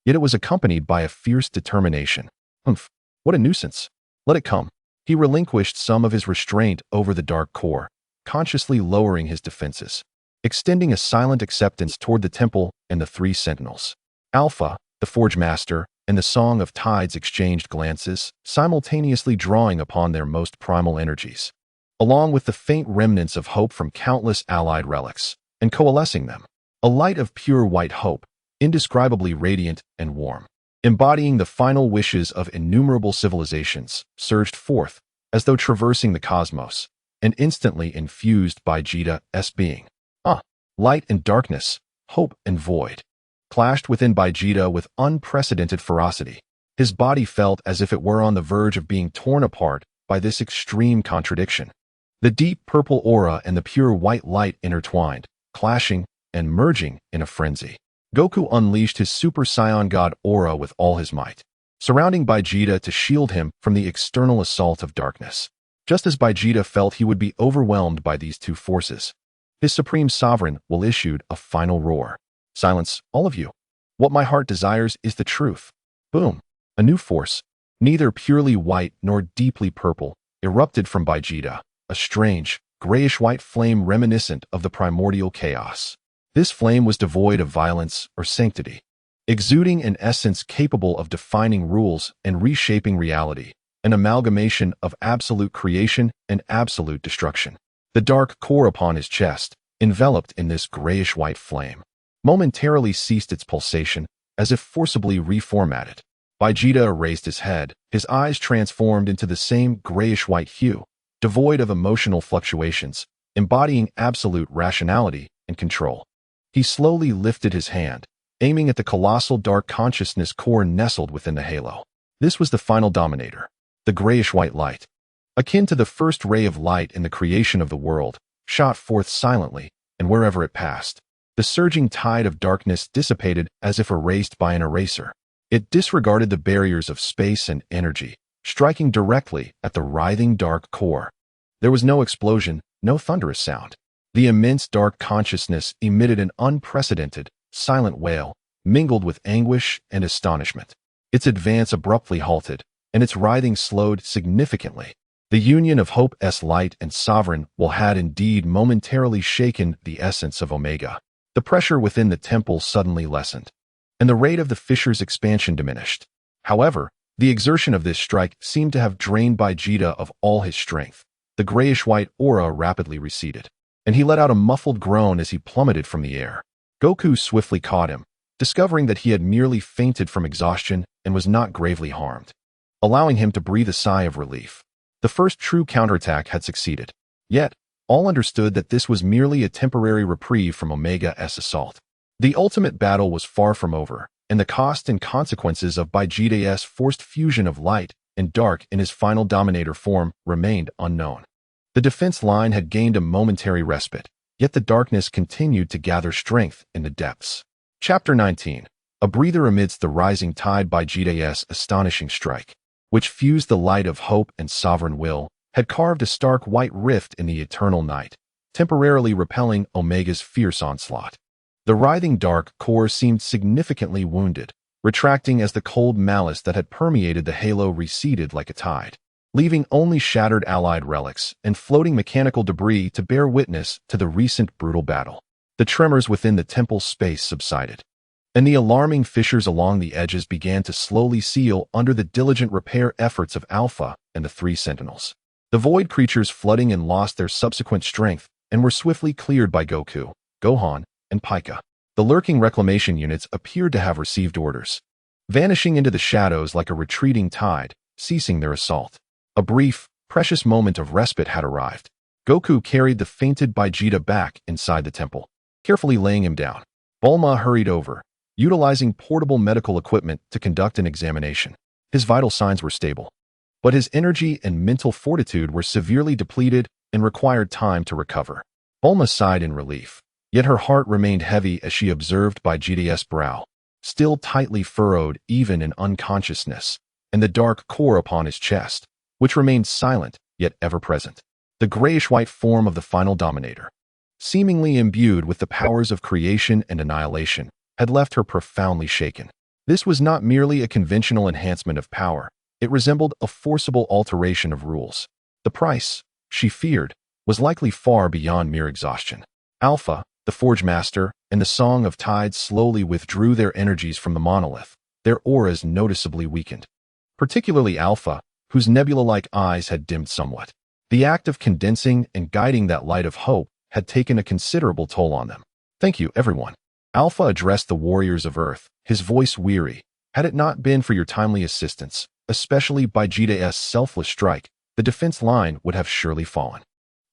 Speaker 1: yet it was accompanied by a fierce determination. Humph, what a nuisance. Let it come. He relinquished some of his restraint over the dark core, consciously lowering his defenses, extending a silent acceptance toward the temple and the three sentinels. Alpha, the Forge Master, and the Song of Tides exchanged glances, simultaneously drawing upon their most primal energies, along with the faint remnants of hope from countless allied relics, and coalescing them. A light of pure white hope, indescribably radiant and warm, embodying the final wishes of innumerable civilizations, surged forth, as though traversing the cosmos, and instantly infused Vegeta's being. Light and darkness, hope and void, clashed within Vegeta with unprecedented ferocity. His body felt as if it were on the verge of being torn apart by this extreme contradiction. The deep purple aura and the pure white light intertwined, clashing and merging in a frenzy. Goku unleashed his Super Saiyan God aura with all his might, surrounding Vegeta to shield him from the external assault of darkness. Just as Vegeta felt he would be overwhelmed by these two forces, his Supreme Sovereign will issued a final roar. Silence, all of you. What my heart desires is the truth. Boom. A new force, neither purely white nor deeply purple, erupted from Vegeta, a strange, grayish-white flame reminiscent of the primordial chaos. This flame was devoid of violence or sanctity, exuding an essence capable of defining rules and reshaping reality, an amalgamation of absolute creation and absolute destruction. The dark core upon his chest, enveloped in this grayish-white flame, momentarily ceased its pulsation, as if forcibly reformatted. Vegeta raised his head, his eyes transformed into the same grayish-white hue, devoid of emotional fluctuations, embodying absolute rationality and control. He slowly lifted his hand, aiming at the colossal dark consciousness core nestled within the halo. This was the final dominator, the grayish-white light. Akin to the first ray of light in the creation of the world, shot forth silently, and wherever it passed, the surging tide of darkness dissipated as if erased by an eraser. It disregarded the barriers of space and energy, striking directly at the writhing dark core. There was no explosion, no thunderous sound. The immense dark consciousness emitted an unprecedented, silent wail, mingled with anguish and astonishment. Its advance abruptly halted, and its writhing slowed significantly. The union of Hope's light and sovereign will had indeed momentarily shaken the essence of Omega. The pressure within the temple suddenly lessened, and the rate of the fissure's expansion diminished. However, the exertion of this strike seemed to have drained Vegeta of all his strength. The grayish-white aura rapidly receded, and he let out a muffled groan as he plummeted from the air. Goku swiftly caught him, discovering that he had merely fainted from exhaustion and was not gravely harmed, allowing him to breathe a sigh of relief. The first true counterattack had succeeded. Yet, all understood that this was merely a temporary reprieve from Omega's assault. The ultimate battle was far from over, and the cost and consequences of Vegeta's forced fusion of light and dark in his final Dominator form remained unknown. The defense line had gained a momentary respite, yet the darkness continued to gather strength in the depths. Chapter 19. A breather amidst the rising tide. Vegeta's astonishing strike, which fused the light of hope and sovereign will, had carved a stark white rift in the eternal night, temporarily repelling Omega's fierce onslaught. The writhing dark core seemed significantly wounded, retracting as the cold malice that had permeated the halo receded like a tide, leaving only shattered allied relics and floating mechanical debris to bear witness to the recent brutal battle. The tremors within the temple's space subsided, and the alarming fissures along the edges began to slowly seal under the diligent repair efforts of Alpha and the three sentinels. The void creatures flooding in lost their subsequent strength and were swiftly cleared by Goku, Gohan, and Pika. The lurking reclamation units appeared to have received orders, vanishing into the shadows like a retreating tide, ceasing their assault. A brief, precious moment of respite had arrived. Goku carried the fainted Vegeta back inside the temple, carefully laying him down. Bulma hurried over, utilizing portable medical equipment to conduct an examination. His vital signs were stable, but his energy and mental fortitude were severely depleted and required time to recover. Bulma sighed in relief, yet her heart remained heavy as she observed Vegeta's brow, still tightly furrowed even in unconsciousness, and the dark core upon his chest, which remained silent yet ever present. The grayish-white form of the final Dominator, seemingly imbued with the powers of creation and annihilation, had left her profoundly shaken. This was not merely a conventional enhancement of power, it resembled a forcible alteration of rules. The price, she feared, was likely far beyond mere exhaustion. Alpha, the Forge Master, and the Song of Tides slowly withdrew their energies from the monolith, their auras noticeably weakened. Particularly Alpha, whose nebula-like eyes had dimmed somewhat. The act of condensing and guiding that light of hope had taken a considerable toll on them. "Thank you, everyone." Alpha addressed the warriors of Earth, his voice weary. "Had it not been for your timely assistance, especially Vegeta's selfless strike, the defense line would have surely fallen."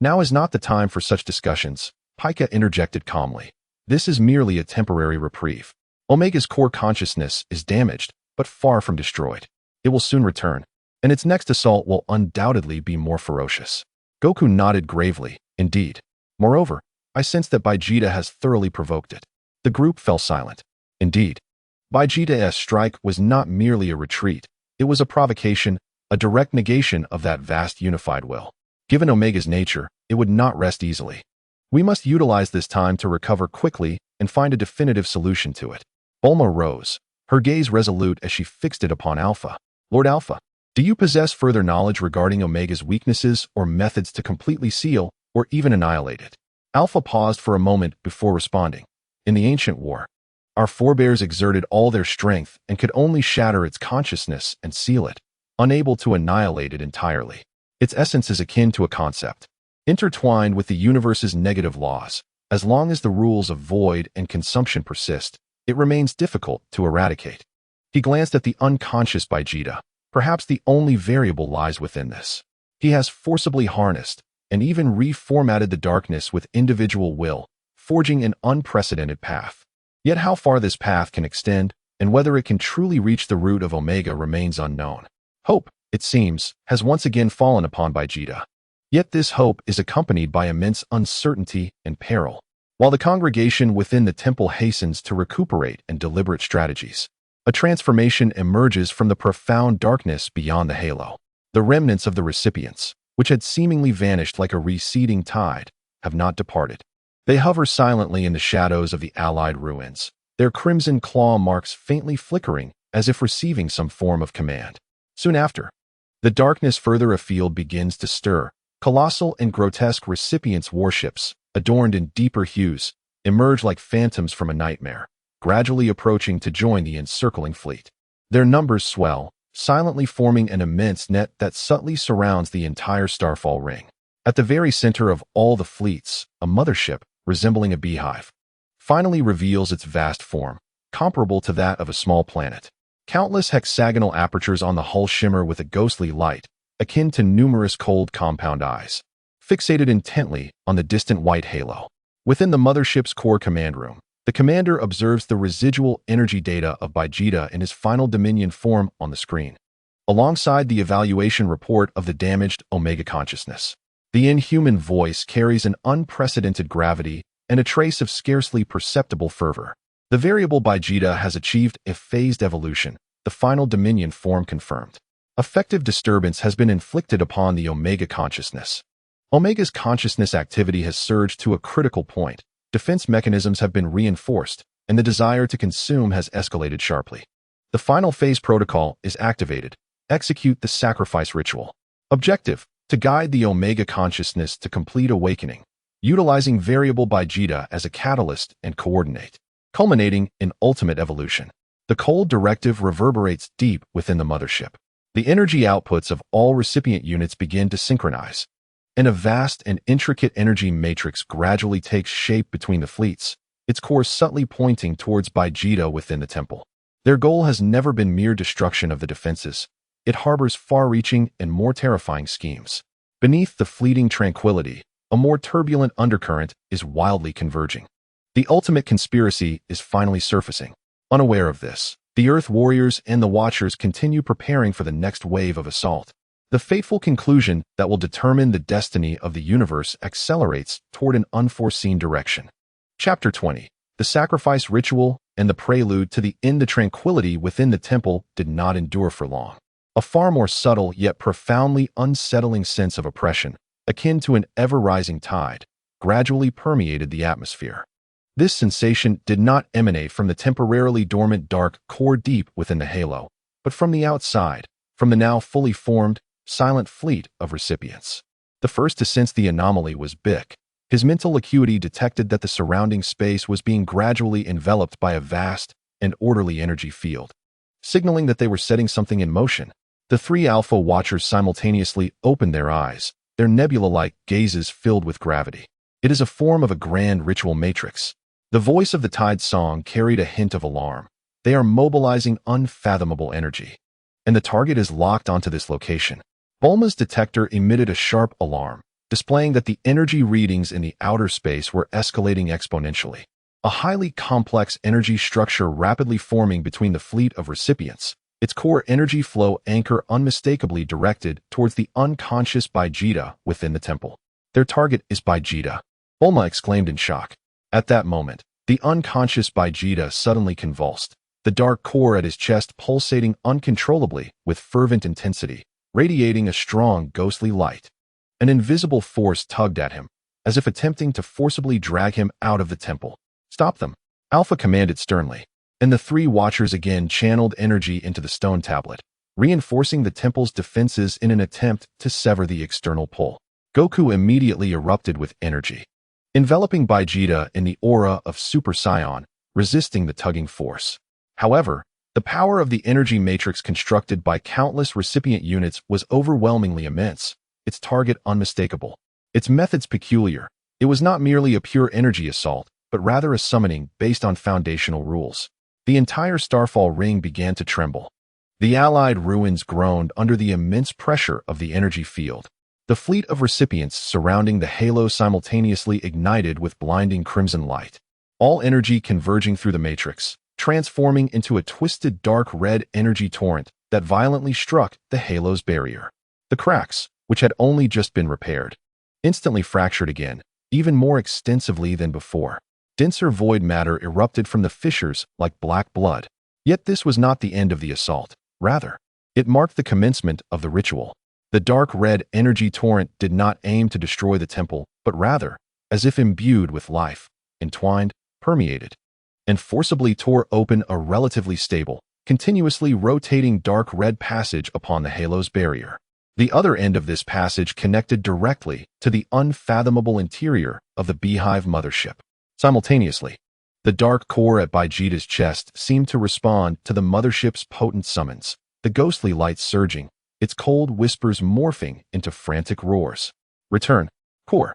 Speaker 1: "Now is not the time for such discussions," Pika interjected calmly. "This is merely a temporary reprieve. Omega's core consciousness is damaged, but far from destroyed. It will soon return, and its next assault will undoubtedly be more ferocious." Goku nodded gravely. "Indeed. Moreover, I sense that Vegeta has thoroughly provoked it." The group fell silent. Indeed, Vegeta's strike was not merely a retreat, it was a provocation, a direct negation of that vast unified will. Given Omega's nature, it would not rest easily. "We must utilize this time to recover quickly and find a definitive solution to it." Bulma rose, her gaze resolute as she fixed it upon Alpha. "Lord Alpha, do you possess further knowledge regarding Omega's weaknesses or methods to completely seal or even annihilate it?" Alpha paused for a moment before responding. "In the ancient war, our forebears exerted all their strength and could only shatter its consciousness and seal it, unable to annihilate it entirely. Its essence is akin to a concept, intertwined with the universe's negative laws. As long as the rules of void and consumption persist, it remains difficult to eradicate." He glanced at the unconscious Vegeta. Perhaps the only variable lies within this. He has forcibly harnessed and even reformatted the darkness with individual will, forging an unprecedented path. Yet how far this path can extend, and whether it can truly reach the root of Omega remains unknown. Hope, it seems, has once again fallen upon Vegeta. Yet this hope is accompanied by immense uncertainty and peril. While the congregation within the temple hastens to recuperate and deliberate strategies, a transformation emerges from the profound darkness beyond the halo. The remnants of the recipients, which had seemingly vanished like a receding tide, have not departed. They hover silently in the shadows of the allied ruins, their crimson claw marks faintly flickering as if receiving some form of command. Soon after, the darkness further afield begins to stir. Colossal and grotesque recipients' warships, adorned in deeper hues, emerge like phantoms from a nightmare, gradually approaching to join the encircling fleet. Their numbers swell, silently forming an immense net that subtly surrounds the entire Starfall ring. At the very center of all the fleets, a mothership, resembling a beehive, finally reveals its vast form, comparable to that of a small planet. Countless hexagonal apertures on the hull shimmer with a ghostly light, akin to numerous cold compound eyes, fixated intently on the distant white halo. Within the mothership's core command room, The commander observes the residual energy data of Vegeta in his final Dominion form on the screen, alongside the evaluation report of the damaged Omega consciousness. The inhuman voice carries an unprecedented gravity and a trace of scarcely perceptible fervor. The variable Vegeta has achieved a phased evolution, the final Dominion form confirmed. Effective disturbance has been inflicted upon the Omega consciousness. Omega's consciousness activity has surged to a critical point, defense mechanisms have been reinforced, and the desire to consume has escalated sharply. The final phase protocol is activated. Execute the sacrifice ritual. Objective: to guide the Omega consciousness to complete awakening, utilizing variable Vegeta as a catalyst and coordinate, culminating in ultimate evolution. The cold directive reverberates deep within the mothership. The energy outputs of all recipient units begin to synchronize, and a vast and intricate energy matrix gradually takes shape between the fleets, its core subtly pointing towards Vegeta within the temple. Their goal has never been mere destruction of the defenses. It harbors far-reaching and more terrifying schemes. Beneath the fleeting tranquility, a more turbulent undercurrent is wildly converging. The ultimate conspiracy is finally surfacing. Unaware of this, the Earth Warriors and the Watchers continue preparing for the next wave of assault. The fateful conclusion that will determine the destiny of the universe accelerates toward an unforeseen direction. Chapter 20. The Sacrifice Ritual and the Prelude to the End. The tranquility within the temple did not endure for long. A far more subtle yet profoundly unsettling sense of oppression, akin to an ever-rising tide, gradually permeated the atmosphere. This sensation did not emanate from the temporarily dormant dark core deep within the halo, but from the outside, from the now fully formed, silent fleet of recipients. The first to sense the anomaly was Bick. His mental acuity detected that the surrounding space was being gradually enveloped by a vast and orderly energy field, signaling that they were setting something in motion. The three Alpha Watchers simultaneously opened their eyes, their nebula-like gazes filled with gravity. It is a form of a grand ritual matrix. The voice of the Tide Song carried a hint of alarm. They are mobilizing unfathomable energy, and the target is locked onto this location. Bulma's detector emitted a sharp alarm, displaying that the energy readings in the outer space were escalating exponentially. A highly complex energy structure rapidly forming between the fleet of recipients, its core energy flow anchor unmistakably directed towards the unconscious Vegeta within the temple. Their target is Vegeta, Bulma exclaimed in shock. At that moment, the unconscious Vegeta suddenly convulsed, the dark core at his chest pulsating uncontrollably with fervent intensity, radiating a strong ghostly light. An invisible force tugged at him, as if attempting to forcibly drag him out of the temple. Stop them, Alpha commanded sternly, and the three Watchers again channeled energy into the stone tablet, reinforcing the temple's defenses in an attempt to sever the external pull. Goku immediately erupted with energy, enveloping Vegeta in the aura of Super Saiyan, resisting the tugging force. However, the power of the energy matrix constructed by countless recipient units was overwhelmingly immense, its target unmistakable, its methods peculiar. It was not merely a pure energy assault, but rather a summoning based on foundational rules. The entire Starfall ring began to tremble. The allied ruins groaned under the immense pressure of the energy field. The fleet of recipients surrounding the halo simultaneously ignited with blinding crimson light, all energy converging through the matrix, transforming into a twisted dark red energy torrent that violently struck the halo's barrier. The cracks, which had only just been repaired, instantly fractured again, even more extensively than before. Denser void matter erupted from the fissures like black blood. Yet this was not the end of the assault. Rather, it marked the commencement of the ritual. The dark red energy torrent did not aim to destroy the temple, but rather, as if imbued with life, entwined, permeated, and forcibly tore open a relatively stable, continuously rotating dark red passage upon the halo's barrier. The other end of this passage connected directly to the unfathomable interior of the Beehive mothership. Simultaneously, the dark core at Vegeta's chest seemed to respond to the mothership's potent summons, the ghostly light surging, its cold whispers morphing into frantic roars. Return, core.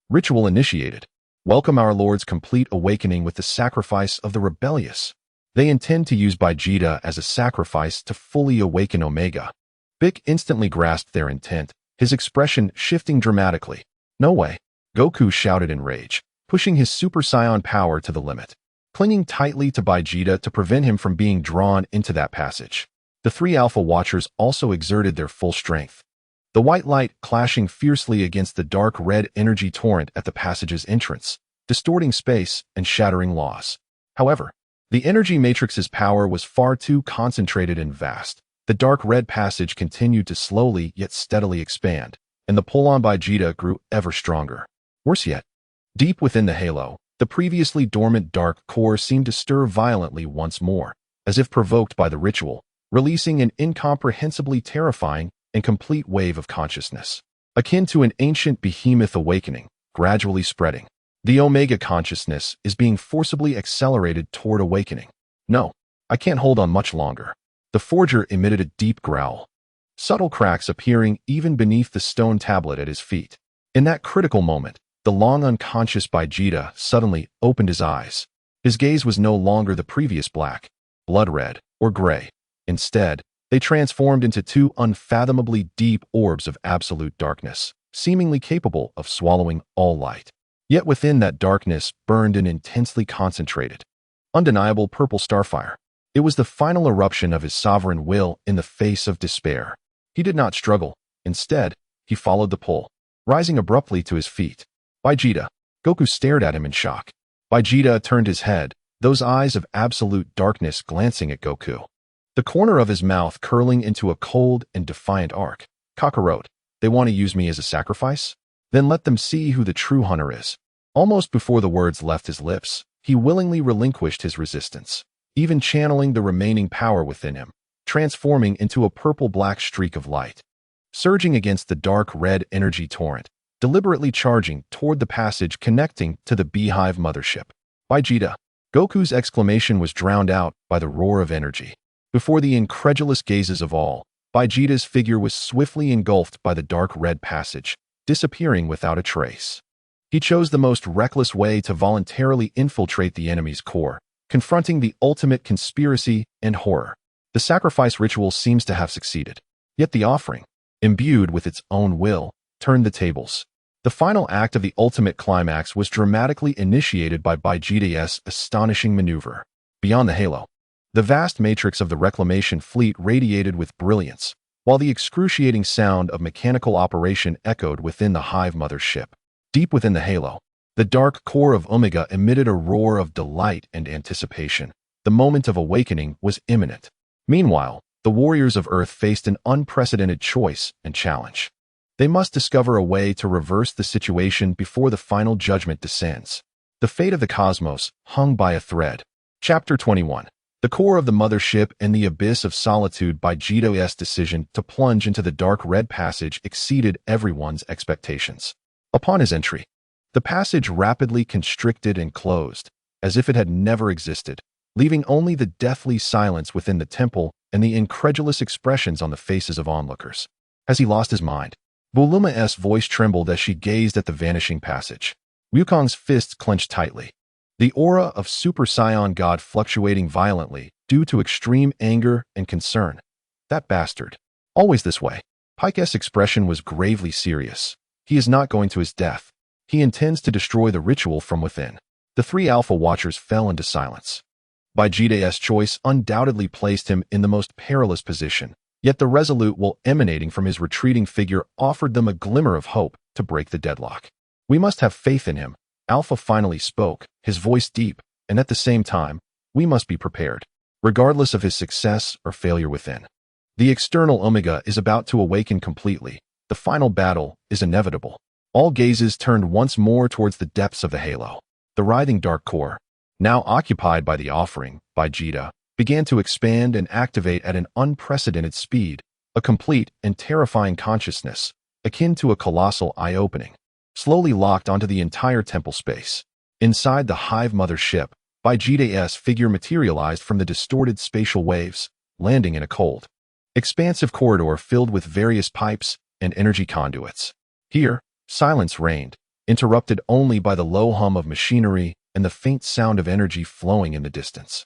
Speaker 1: Ritual initiated. Welcome our Lord's complete awakening with the sacrifice of the rebellious. They intend to use Vegeta as a sacrifice to fully awaken Omega. Bick instantly grasped their intent, his expression shifting dramatically. No way, Goku shouted in rage, pushing his Super Saiyan power to the limit. clinging tightly to Vegeta to prevent him from being drawn into that passage. The three Alpha Watchers also exerted their full strength. The white light clashing fiercely against the dark red energy torrent at the passage's entrance, distorting space and shattering laws. However, the energy matrix's power was far too concentrated and vast. The dark red passage continued to slowly yet steadily expand, and the pull on Vegeta grew ever stronger. Worse yet, deep within the halo, the previously dormant dark core seemed to stir violently once more, as if provoked by the ritual, releasing an incomprehensibly terrifying and complete wave of consciousness, akin to an ancient behemoth awakening, gradually spreading. The Omega consciousness is being forcibly accelerated toward awakening. No, I can't hold on much longer. The forger emitted a deep growl, subtle cracks appearing even beneath the stone tablet at his feet. In that critical moment, the long unconscious Vegeta suddenly opened his eyes. His gaze was no longer the previous black, blood red, or gray. Instead, they transformed into two unfathomably deep orbs of absolute darkness, seemingly capable of swallowing all light. Yet within that darkness burned an intensely concentrated, undeniable purple starfire. It was the final eruption of his sovereign will in the face of despair. He did not struggle. Instead, he followed the pull, rising abruptly to his feet. Vegeta. Goku stared at him in shock. Vegeta turned his head, those eyes of absolute darkness glancing at Goku. The corner of his mouth curling into a cold and defiant arc. Kakarot, they want to use me as a sacrifice? Then let them see who the true hunter is. Almost before the words left his lips, he willingly relinquished his resistance, even channeling the remaining power within him, transforming into a purple-black streak of light, surging against the dark red energy torrent, deliberately charging toward the passage connecting to the Beehive mothership. Vegeta. Goku's exclamation was drowned out by the roar of energy. Before the incredulous gazes of all, Vegeta's figure was swiftly engulfed by the dark red passage, disappearing without a trace. He chose the most reckless way to voluntarily infiltrate the enemy's core, confronting the ultimate conspiracy and horror. The sacrifice ritual seems to have succeeded. Yet the offering, imbued with its own will, turned the tables. The final act of the ultimate climax was dramatically initiated by Vegeta's astonishing maneuver. Beyond the halo, the vast matrix of the reclamation fleet radiated with brilliance, while the excruciating sound of mechanical operation echoed within the Hive mothership. Deep within the halo, the dark core of Omega emitted a roar of delight and anticipation. The moment of awakening was imminent. Meanwhile, the warriors of Earth faced an unprecedented choice and challenge. They must discover a way to reverse the situation before the final judgment descends. The fate of the cosmos hung by a thread. Chapter 21. The core of the mothership and the abyss of solitude. Vegeta's decision to plunge into the dark red passage exceeded everyone's expectations. Upon his entry, the passage rapidly constricted and closed, as if it had never existed, leaving only the deathly silence within the temple and the incredulous expressions on the faces of onlookers. Has he lost his mind? Buluma's voice trembled as she gazed at the vanishing passage. Wukong's fists clenched tightly, the aura of Super Saiyan God fluctuating violently due to extreme anger and concern. That bastard. Always this way. Pike's expression was gravely serious. He is not going to his death. He intends to destroy the ritual from within. The three Alpha Watchers fell into silence. Vegeta's choice undoubtedly placed him in the most perilous position, yet the resolute will emanating from his retreating figure offered them a glimmer of hope to break the deadlock. We must have faith in him. Alpha finally spoke, his voice deep, and at the same time, we must be prepared, regardless of his success or failure within. The external Omega is about to awaken completely. The final battle is inevitable. All gazes turned once more towards the depths of the halo. The writhing dark core, now occupied by the offering, Vegeta, began to expand and activate at an unprecedented speed, a complete and terrifying consciousness, akin to a colossal eye-opening, slowly locked onto the entire temple space. Inside the Hive mothership, Vegeta's figure materialized from the distorted spatial waves, landing in a cold, expansive corridor filled with various pipes and energy conduits. Here, silence reigned, interrupted only by the low hum of machinery and the faint sound of energy flowing in the distance.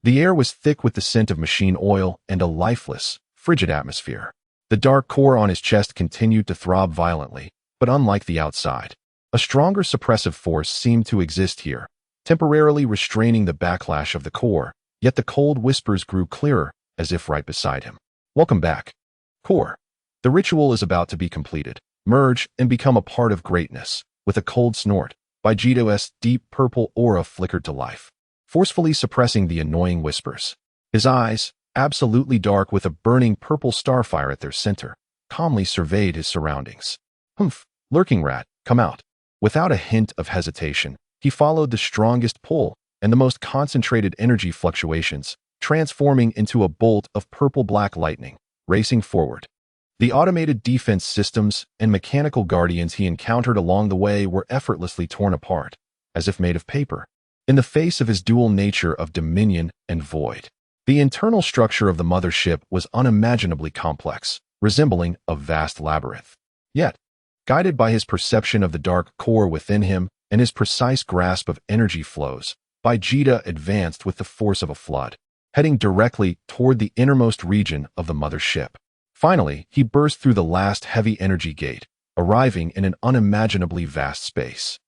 Speaker 1: The air was thick with the scent of machine oil and a lifeless, frigid atmosphere. The dark core on his chest continued to throb violently, but unlike the outside, a stronger suppressive force seemed to exist here. temporarily restraining the backlash of the core, yet the cold whispers grew clearer, as if right beside him. Welcome back. Core. The ritual is about to be completed. Merge and become a part of greatness. With a cold snort, Vegeta's deep purple aura flickered to life, forcefully suppressing the annoying whispers. His eyes, absolutely dark with a burning purple starfire at their center, calmly surveyed his surroundings. Humph, lurking rat, come out. Without a hint of hesitation, he followed the strongest pull and the most concentrated energy fluctuations, transforming into a bolt of purple-black lightning, racing forward. The automated defense systems and mechanical guardians he encountered along the way were effortlessly torn apart, as if made of paper, in the face of his dual nature of dominion and void. The internal structure of the mothership was unimaginably complex, resembling a vast labyrinth. Yet, guided by his perception of the dark core within him and his precise grasp of energy flows, Vegeta advanced with the force of a flood, heading directly toward the innermost region of the mothership. Finally, he burst through the last heavy energy gate, arriving in an unimaginably vast space.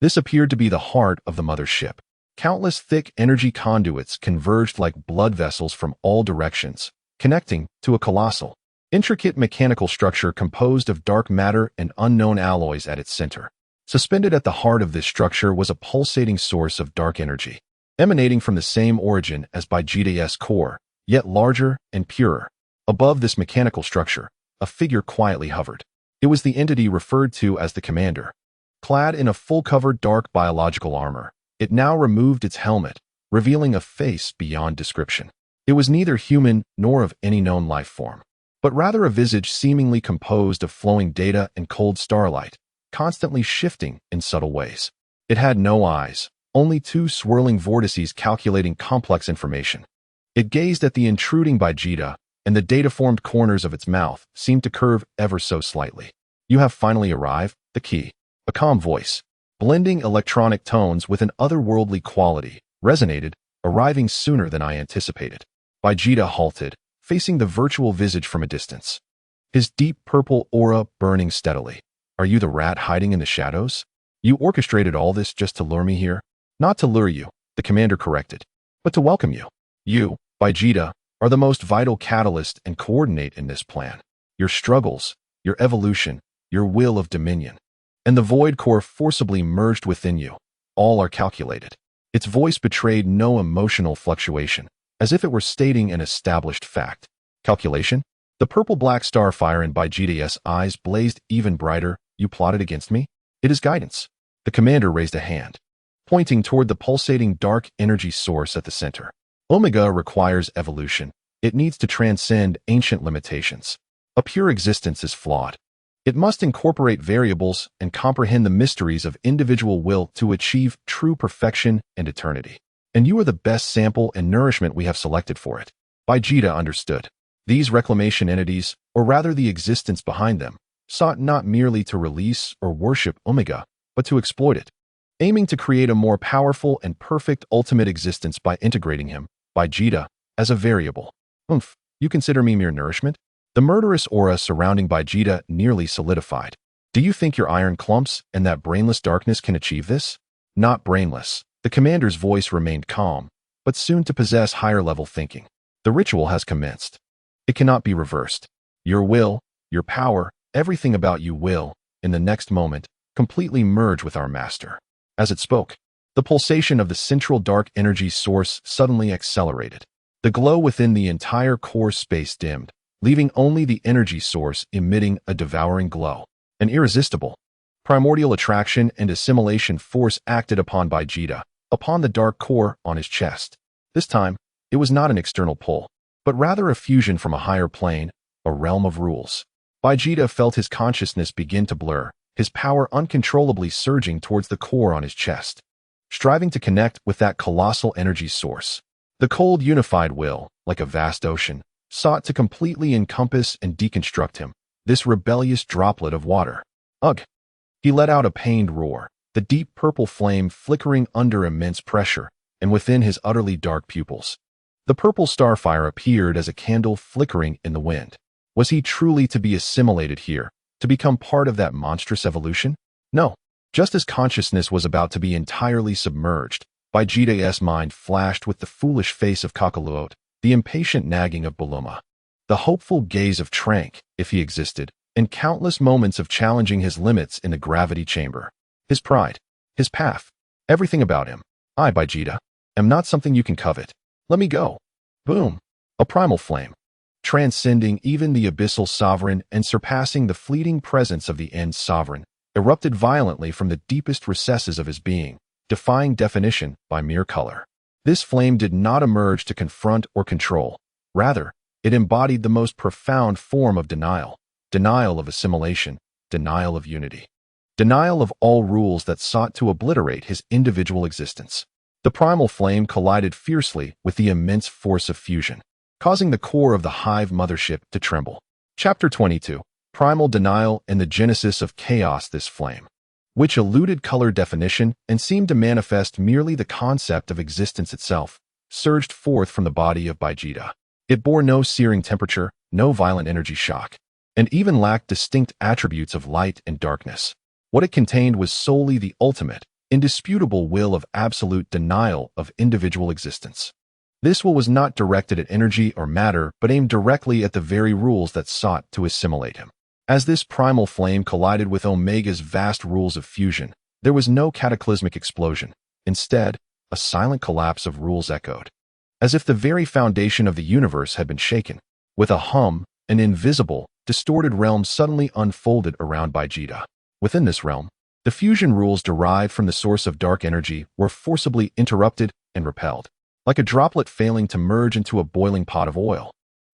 Speaker 1: This appeared to be the heart of the mothership. Countless thick energy conduits converged like blood vessels from all directions, connecting to a colossal, intricate mechanical structure composed of dark matter and unknown alloys at its center. Suspended at the heart of this structure was a pulsating source of dark energy, emanating from the same origin as Vegeta's core, yet larger and purer. Above this mechanical structure, a figure quietly hovered. It was the entity referred to as the Commander. Clad in a full-covered dark biological armor, it now removed its helmet, revealing a face beyond description. It was neither human nor of any known life form, but rather a visage seemingly composed of flowing data and cold starlight, constantly shifting in subtle ways. It had no eyes, only two swirling vortices calculating complex information. It gazed at the intruding Vegeta, and the data-formed corners of its mouth seemed to curve ever so slightly. You have finally arrived, the key. A calm voice, blending electronic tones with an otherworldly quality, resonated, arriving sooner than I anticipated. Vegeta halted, facing the virtual visage from a distance, his deep purple aura burning steadily. Are you the rat hiding in the shadows? You orchestrated all this just to lure me here? Not to lure you, the commander corrected, but to welcome you. You, Vegeta, are the most vital catalyst and coordinate in this plan. Your struggles, your evolution, your will of dominion, and the void core forcibly merged within you, all are calculated. Its voice betrayed no emotional fluctuation, as if it were stating an established fact. Calculation? The purple-black starfire in Vegeta's eyes blazed even brighter. You plotted against me? It is guidance. The commander raised a hand, pointing toward the pulsating dark energy source at the center. Omega requires evolution. It needs to transcend ancient limitations. A pure existence is flawed. It must incorporate variables and comprehend the mysteries of individual will to achieve true perfection and eternity. And you are the best sample and nourishment we have selected for it. Vegeta understood. These reclamation entities, or rather the existence behind them, sought not merely to release or worship Omega, but to exploit it, aiming to create a more powerful and perfect ultimate existence by integrating him, Vegeta, as a variable. You consider me mere nourishment? The murderous aura surrounding Vegeta nearly solidified. Do you think your iron clumps and that brainless darkness can achieve this? Not brainless. The commander's voice remained calm, but soon to possess higher-level thinking. The ritual has commenced. It cannot be reversed. Your will, your power, everything about you will, in the next moment, completely merge with our master. As it spoke, the pulsation of the central dark energy source suddenly accelerated. The glow within the entire core space dimmed, leaving only the energy source emitting a devouring glow. An irresistible, primordial attraction and assimilation force acted upon Vegeta, upon the dark core on his chest. This time, it was not an external pull, but rather a fusion from a higher plane, a realm of rules. Vegeta felt his consciousness begin to blur, his power uncontrollably surging towards the core on his chest, striving to connect with that colossal energy source. The cold, unified will, like a vast ocean, sought to completely encompass and deconstruct him, this rebellious droplet of water. Ugh! He let out a pained roar, the deep purple flame flickering under immense pressure, and within his utterly dark pupils. The purple starfire appeared as a candle flickering in the wind. Was he truly to be assimilated here, to become part of that monstrous evolution? No. Just as consciousness was about to be entirely submerged, Vegeta's mind flashed with the foolish face of Kakaluot, the impatient nagging of Buluma, the hopeful gaze of Trank, if he existed, and countless moments of challenging his limits in the gravity chamber. His pride, his path, everything about him. I, Vegeta, am not something you can covet. Let me go. Boom. A primal flame, transcending even the abyssal sovereign and surpassing the fleeting presence of the end sovereign, erupted violently from the deepest recesses of his being, defying definition by mere color. This flame did not emerge to confront or control. Rather, it embodied the most profound form of denial, denial of assimilation, denial of unity, denial of all rules that sought to obliterate his individual existence. The primal flame collided fiercely with the immense force of fusion, causing the core of the Hive mothership to tremble. Chapter 22. Primal Denial and the Genesis of Chaos. This flame, which eluded color definition and seemed to manifest merely the concept of existence itself, surged forth from the body of Vegeta. It bore no searing temperature, no violent energy shock, and even lacked distinct attributes of light and darkness. What it contained was solely the ultimate, indisputable will of absolute denial of individual existence. This will was not directed at energy or matter, but aimed directly at the very rules that sought to assimilate him. As this primal flame collided with Omega's vast rules of fusion, there was no cataclysmic explosion. Instead, a silent collapse of rules echoed, as if the very foundation of the universe had been shaken. With a hum, an invisible, distorted realm suddenly unfolded around Vegeta. Within this realm, the fusion rules derived from the source of dark energy were forcibly interrupted and repelled, like a droplet failing to merge into a boiling pot of oil.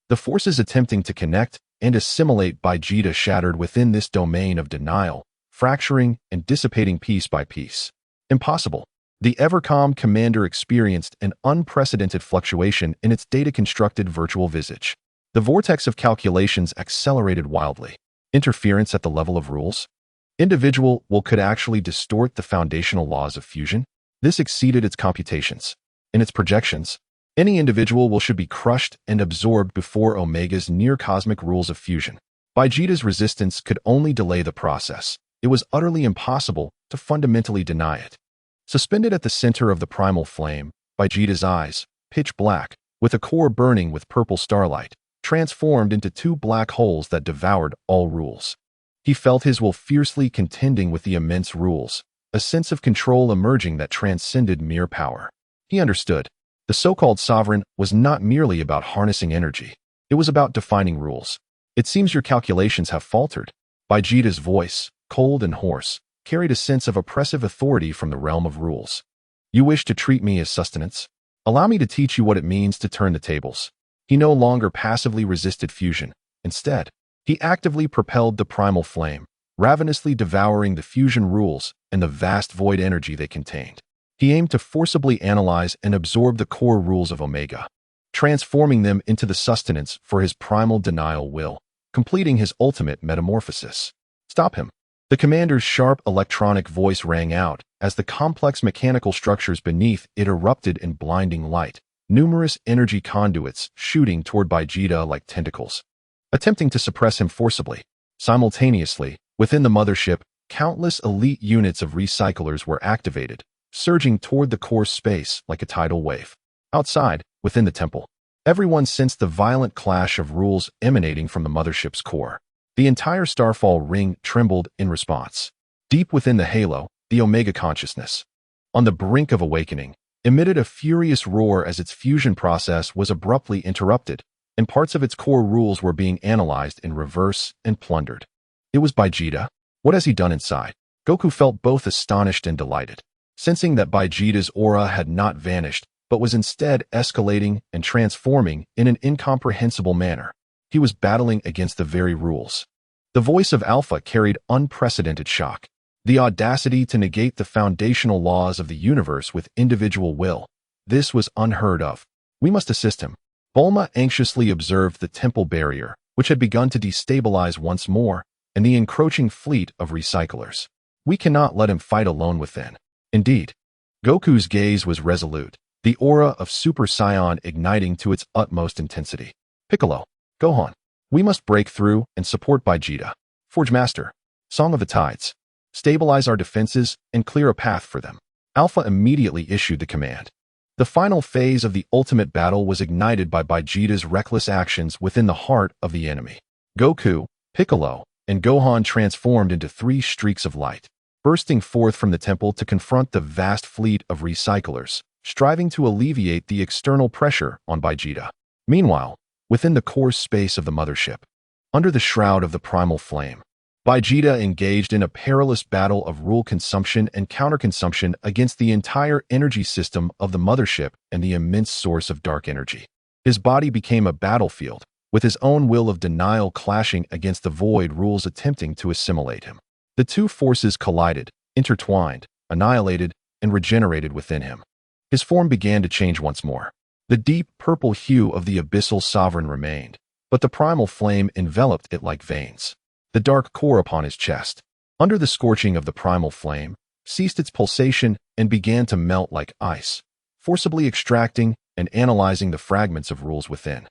Speaker 1: The forces attempting to connect and assimilate Vegeta shattered within this domain of denial, fracturing and dissipating piece by piece. Impossible. The ever-calm commander experienced an unprecedented fluctuation in its data-constructed virtual visage. The vortex of calculations accelerated wildly. Interference at the level of rules? Individual will could actually distort the foundational laws of fusion? This exceeded its computations. In its projections, any individual will should be crushed and absorbed before Omega's near-cosmic rules of fusion. Vegeta's resistance could only delay the process. It was utterly impossible to fundamentally deny it. Suspended at the center of the primal flame, Vegeta's eyes, pitch black, with a core burning with purple starlight, transformed into two black holes that devoured all rules. He felt his will fiercely contending with the immense rules, a sense of control emerging that transcended mere power. He understood. The so-called sovereign was not merely about harnessing energy. It was about defining rules. It seems your calculations have faltered. Vegeta's voice, cold and hoarse, carried a sense of oppressive authority from the realm of rules. You wish to treat me as sustenance? Allow me to teach you what it means to turn the tables. He no longer passively resisted fusion. Instead, he actively propelled the primal flame, ravenously devouring the fusion rules and the vast void energy they contained. He aimed to forcibly analyze and absorb the core rules of Omega, transforming them into the sustenance for his primal denial will, completing his ultimate metamorphosis. Stop him. The commander's sharp electronic voice rang out as the complex mechanical structures beneath it erupted in blinding light, numerous energy conduits shooting toward Vegeta like tentacles, attempting to suppress him forcibly. Simultaneously, within the mothership, countless elite units of recyclers were activated, surging toward the core space like a tidal wave. Outside, within the temple, everyone sensed the violent clash of rules emanating from the mothership's core. The entire Starfall ring trembled in response. Deep within the halo, the Omega consciousness, on the brink of awakening, emitted a furious roar as its fusion process was abruptly interrupted, and parts of its core rules were being analyzed in reverse and plundered. It was Vegeta. What has he done inside? Goku felt both astonished and delighted, sensing that Vegeta's aura had not vanished, but was instead escalating and transforming in an incomprehensible manner. He was battling against the very rules. The voice of Alpha carried unprecedented shock. The audacity to negate the foundational laws of the universe with individual will. This was unheard of. We must assist him. Bulma anxiously observed the temple barrier, which had begun to destabilize once more, and the encroaching fleet of recyclers. We cannot let him fight alone within. Indeed, Goku's gaze was resolute, the aura of Super Saiyan igniting to its utmost intensity. Piccolo, Gohan, we must break through and support Vegeta. Forge Master, Song of the Tides, stabilize our defenses and clear a path for them. Alpha immediately issued the command. The final phase of the ultimate battle was ignited by Vegeta's reckless actions within the heart of the enemy. Goku, Piccolo, and Gohan transformed into 3 streaks of light, bursting forth from the temple to confront the vast fleet of recyclers, striving to alleviate the external pressure on Vegeta. Meanwhile, within the core space of the mothership, under the shroud of the primal flame, Vegeta engaged in a perilous battle of rule consumption and counter-consumption against the entire energy system of the mothership and the immense source of dark energy. His body became a battlefield, with his own will of denial clashing against the void rules attempting to assimilate him. The two forces collided, intertwined, annihilated, and regenerated within him. His form began to change once more. The deep purple hue of the abyssal sovereign remained, but the primal flame enveloped it like veins. The dark core upon his chest, under the scorching of the primal flame, ceased its pulsation and began to melt like ice, forcibly extracting and analyzing the fragments of rules within,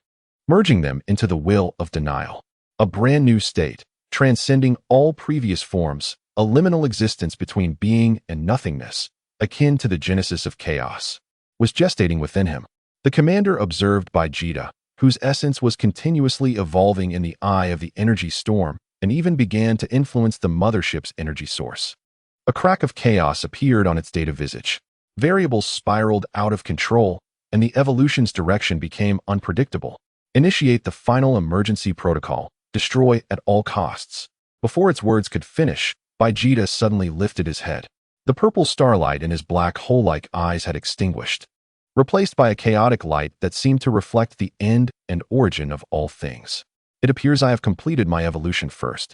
Speaker 1: merging them into the will of denial. A brand new state, transcending all previous forms, a liminal existence between being and nothingness, akin to the genesis of chaos, was gestating within him. The commander observed Vegeta, whose essence was continuously evolving in the eye of the energy storm, and even began to influence the mothership's energy source. A crack of chaos appeared on its data visage. Variables spiraled out of control, and the evolution's direction became unpredictable. Initiate the final emergency protocol. Destroy at all costs. Before its words could finish, Vegeta suddenly lifted his head. The purple starlight in his black hole-like eyes had extinguished, replaced by a chaotic light that seemed to reflect the end and origin of all things. It appears I have completed my evolution first.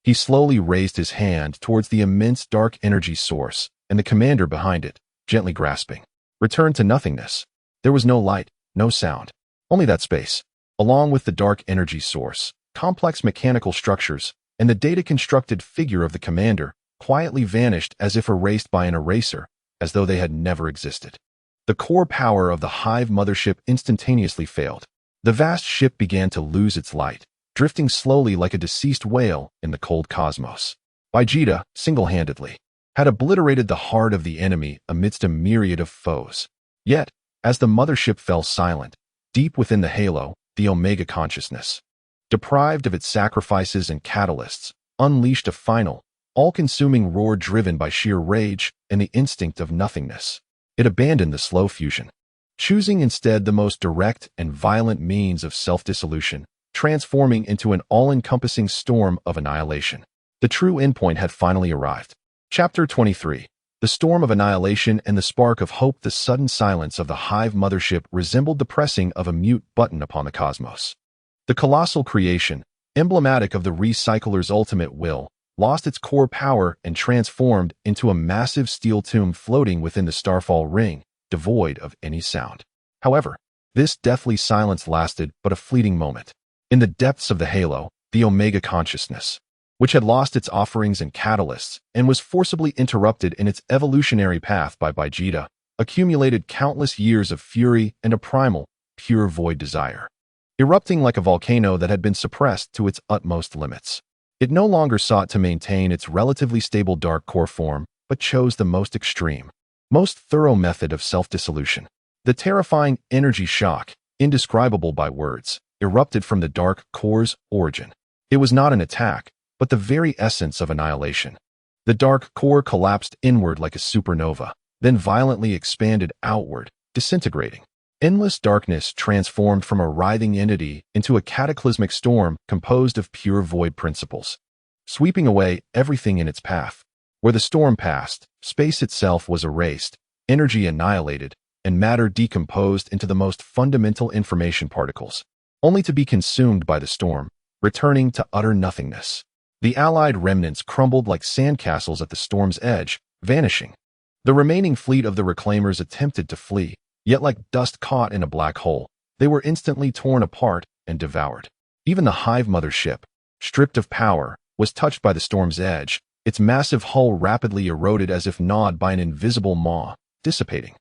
Speaker 1: He slowly raised his hand towards the immense dark energy source, and the commander behind it, gently grasping, returned to nothingness. There was no light, no sound, only that space, along with the dark energy source, complex mechanical structures, and the data-constructed figure of the commander, quietly vanished as if erased by an eraser, as though they had never existed. The core power of the Hive mothership instantaneously failed. The vast ship began to lose its light, drifting slowly like a deceased whale in the cold cosmos. Vegeta, single-handedly, had obliterated the heart of the enemy amidst a myriad of foes. Yet, as the mothership fell silent, deep within the halo, the Omega consciousness, deprived of its sacrifices and catalysts, unleashed a final, all-consuming roar driven by sheer rage and the instinct of nothingness. It abandoned the slow fusion, choosing instead the most direct and violent means of self-dissolution, transforming into an all-encompassing storm of annihilation. The true endpoint had finally arrived. Chapter 23. The storm of annihilation and the spark of hope. The sudden silence of the Hive mothership resembled the pressing of a mute button upon the cosmos. The colossal creation, emblematic of the recycler's ultimate will, lost its core power and transformed into a massive steel tomb floating within the starfall ring, devoid of any sound. However, this deathly silence lasted but a fleeting moment. In the depths of the halo, the Omega consciousness, which had lost its offerings and catalysts and was forcibly interrupted in its evolutionary path by Vegeta, accumulated countless years of fury and a primal, pure void desire. Erupting like a volcano that had been suppressed to its utmost limits, it no longer sought to maintain its relatively stable dark core form, but chose the most extreme, most thorough method of self-dissolution. The terrifying energy shock, indescribable by words, erupted from the dark core's origin. It was not an attack, but the very essence of annihilation. The dark core collapsed inward like a supernova, then violently expanded outward, disintegrating. Endless darkness transformed from a writhing entity into a cataclysmic storm composed of pure void principles, sweeping away everything in its path. Where the storm passed, space itself was erased, energy annihilated, and matter decomposed into the most fundamental information particles, only to be consumed by the storm, returning to utter nothingness. The allied remnants crumbled like sandcastles at the storm's edge, vanishing. The remaining fleet of the Reclaimers attempted to flee, yet like dust caught in a black hole, they were instantly torn apart and devoured. Even the Hive mothership, stripped of power, was touched by the storm's edge, its massive hull rapidly eroded as if gnawed by an invisible maw, dissipating.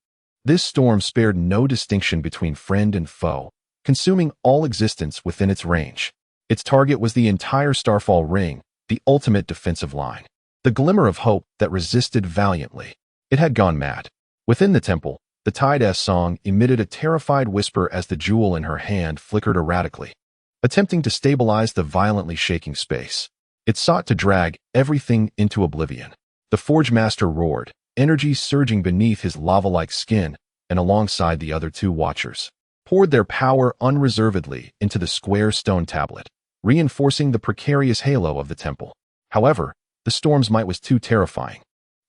Speaker 1: This storm spared no distinction between friend and foe, consuming all existence within its range. Its target was the entire Starfall Ring, the ultimate defensive line, the glimmer of hope that resisted valiantly. It had gone mad. Within the temple, the Tide's song emitted a terrified whisper as the jewel in her hand flickered erratically, attempting to stabilize the violently shaking space. It sought to drag everything into oblivion. The Forge Master roared, energy surging beneath his lava-like skin, and alongside the other two watchers, poured their power unreservedly into the square stone tablet, reinforcing the precarious halo of the temple. However, the storm's might was too terrifying.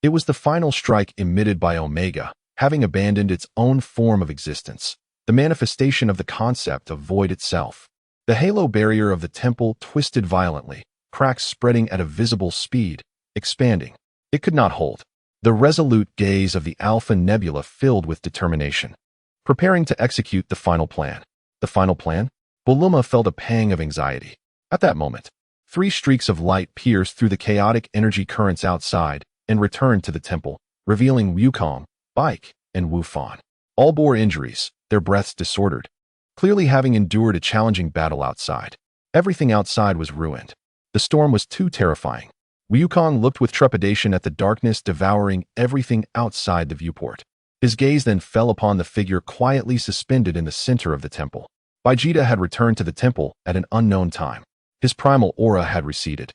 Speaker 1: It was the final strike emitted by Omega, having abandoned its own form of existence, the manifestation of the concept of void itself. The halo barrier of the temple twisted violently, cracks spreading at a visible speed, expanding. It could not hold. The resolute gaze of the Alpha Nebula filled with determination, preparing to execute the final plan. The final plan? Buluma felt a pang of anxiety. At that moment, 3 streaks of light pierced through the chaotic energy currents outside and returned to the temple, revealing Wukong, Bike, and Wufan. All bore injuries, their breaths disordered, clearly having endured a challenging battle outside. Everything outside was ruined. The storm was too terrifying. Wukong looked with trepidation at the darkness devouring everything outside the viewport. His gaze then fell upon the figure quietly suspended in the center of the temple. Vegeta had returned to the temple at an unknown time. His primal aura had receded.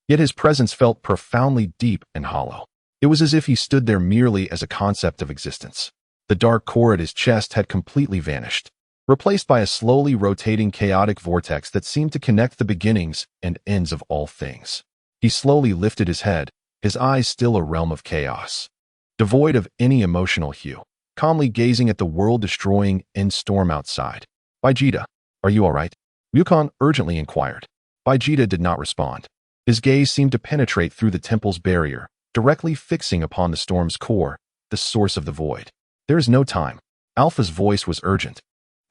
Speaker 1: Yet his presence felt profoundly deep and hollow. It was as if he stood there merely as a concept of existence. The dark core at his chest had completely vanished, replaced by a slowly rotating chaotic vortex that seemed to connect the beginnings and ends of all things. He slowly lifted his head, his eyes still a realm of chaos, devoid of any emotional hue, calmly gazing at the world-destroying end storm outside. Vegeta, are you all right? Wukong urgently inquired. Vegeta did not respond. His gaze seemed to penetrate through the temple's barrier, directly fixing upon the storm's core, the source of the void. There is no time. Alpha's voice was urgent.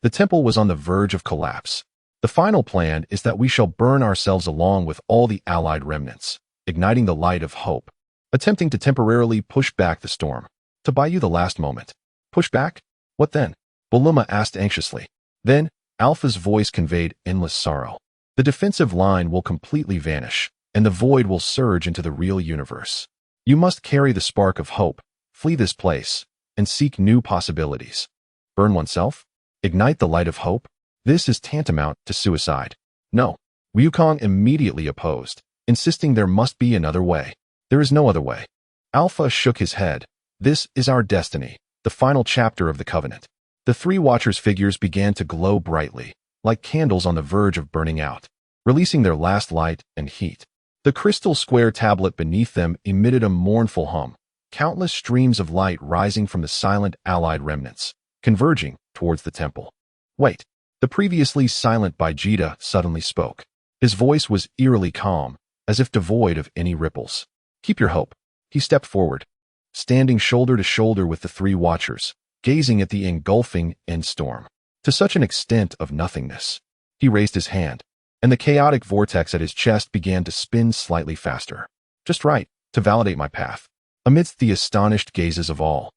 Speaker 1: The temple was on the verge of collapse. The final plan is that we shall burn ourselves along with all the allied remnants, igniting the light of hope, attempting to temporarily push back the storm, to buy you the last moment. Push back? What then? Buluma asked anxiously. Then, Alpha's voice conveyed endless sorrow. The defensive line will completely vanish, and the void will surge into the real universe. You must carry the spark of hope, flee this place, and seek new possibilities. Burn oneself? Ignite the light of hope? This is tantamount to suicide. No. Wukong immediately opposed, insisting there must be another way. There is no other way. Alpha shook his head. This is our destiny, the final chapter of the Covenant. The 3 Watchers' figures began to glow brightly, like candles on the verge of burning out, releasing their last light and heat. The crystal square tablet beneath them emitted a mournful hum, countless streams of light rising from the silent allied remnants, converging towards the temple. Wait. The previously silent Vegeta suddenly spoke. His voice was eerily calm, as if devoid of any ripples. Keep your hope. He stepped forward, standing shoulder to shoulder with the 3 Watchers, gazing at the engulfing end storm. To such an extent of nothingness. He raised his hand, and the chaotic vortex at his chest began to spin slightly faster. Just right, to validate my path. Amidst the astonished gazes of all,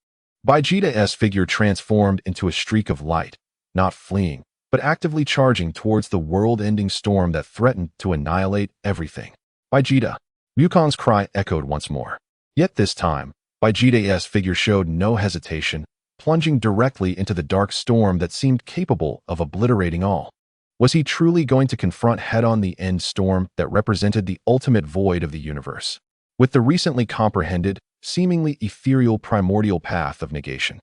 Speaker 1: Vegeta's figure transformed into a streak of light, not fleeing, but actively charging towards the world-ending storm that threatened to annihilate everything. Vegeta. Wukong's cry echoed once more. Yet this time, Vegeta's figure showed no hesitation, plunging directly into the dark storm that seemed capable of obliterating all. Was he truly going to confront head-on the end storm that represented the ultimate void of the universe, with the recently comprehended, seemingly ethereal primordial path of negation?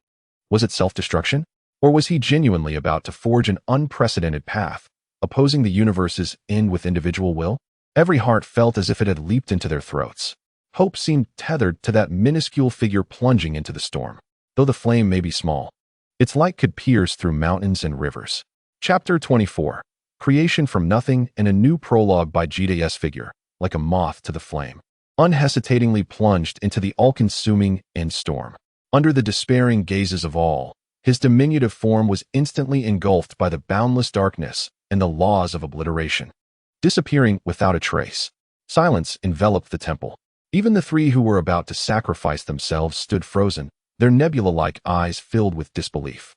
Speaker 1: Was it self-destruction? Or was he genuinely about to forge an unprecedented path, opposing the universe's end with individual will? Every heart felt as if it had leaped into their throats. Hope seemed tethered to that minuscule figure plunging into the storm. Though the flame may be small, its light could pierce through mountains and rivers. Chapter 24. Creation from nothing and a new prologue by Vegeta's figure, like a moth to the flame, unhesitatingly plunged into the all-consuming end storm. Under the despairing gazes of all, his diminutive form was instantly engulfed by the boundless darkness and the laws of obliteration, disappearing without a trace. Silence enveloped the temple. Even the 3 who were about to sacrifice themselves stood frozen, their nebula-like eyes filled with disbelief.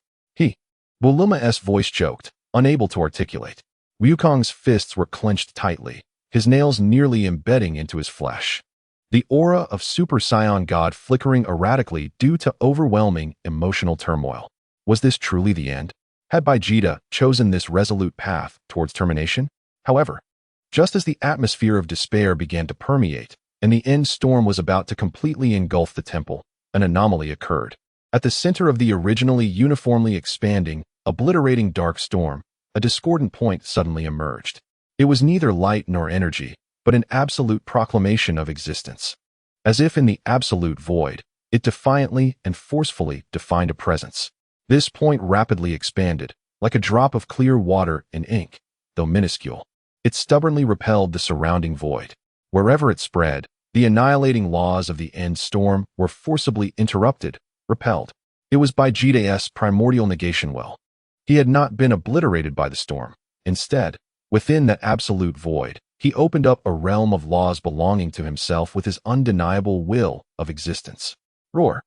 Speaker 1: Buluma's voice choked, unable to articulate. Wukong's fists were clenched tightly, his nails nearly embedding into his flesh. the aura of Super Saiyan God flickering erratically due to overwhelming emotional turmoil. Was this truly the end? Had Vegeta chosen this resolute path towards termination? However, just as the atmosphere of despair began to permeate, and the end storm was about to completely engulf the temple, an anomaly occurred. At the center of the originally uniformly expanding, obliterating dark storm, a discordant point suddenly emerged. It was neither light nor energy, but an absolute proclamation of existence. As if in the absolute void, it defiantly and forcefully defined a presence. This point rapidly expanded, like a drop of clear water in ink, though minuscule. It stubbornly repelled the surrounding void. Wherever it spread, the annihilating laws of the end storm were forcibly interrupted, repelled. It was Vegeta's primordial negation well. He had not been obliterated by the storm. Instead, within that absolute void, he opened up a realm of laws belonging to himself with his undeniable will of existence. Roar.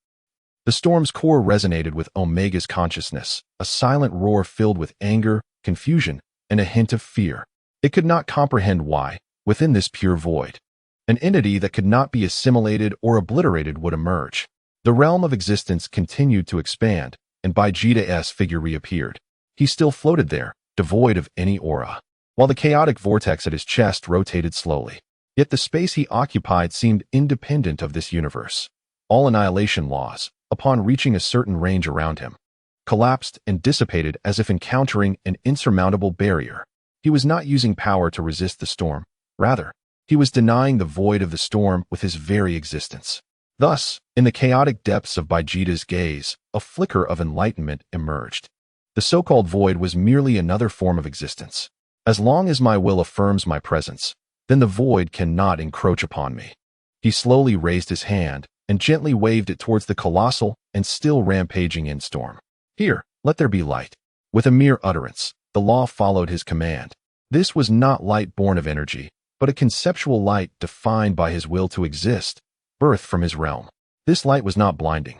Speaker 1: The storm's core resonated with Omega's consciousness, a silent roar filled with anger, confusion, and a hint of fear. It could not comprehend why, within this pure void, an entity that could not be assimilated or obliterated would emerge. The realm of existence continued to expand, and Vegeta's figure reappeared. He still floated there, devoid of any aura, while the chaotic vortex at his chest rotated slowly. Yet the space he occupied seemed independent of this universe. All annihilation laws, upon reaching a certain range around him, collapsed and dissipated as if encountering an insurmountable barrier. He was not using power to resist the storm. Rather, he was denying the void of the storm with his very existence. Thus, in the chaotic depths of Vegeta's gaze, a flicker of enlightenment emerged. The so-called void was merely another form of existence. As long as my will affirms my presence, then the void cannot encroach upon me. He slowly raised his hand and gently waved it towards the colossal and still rampaging end storm. Here, let there be light. With a mere utterance, the law followed his command. This was not light born of energy, but a conceptual light defined by his will to exist, birthed from his realm. This light was not blinding,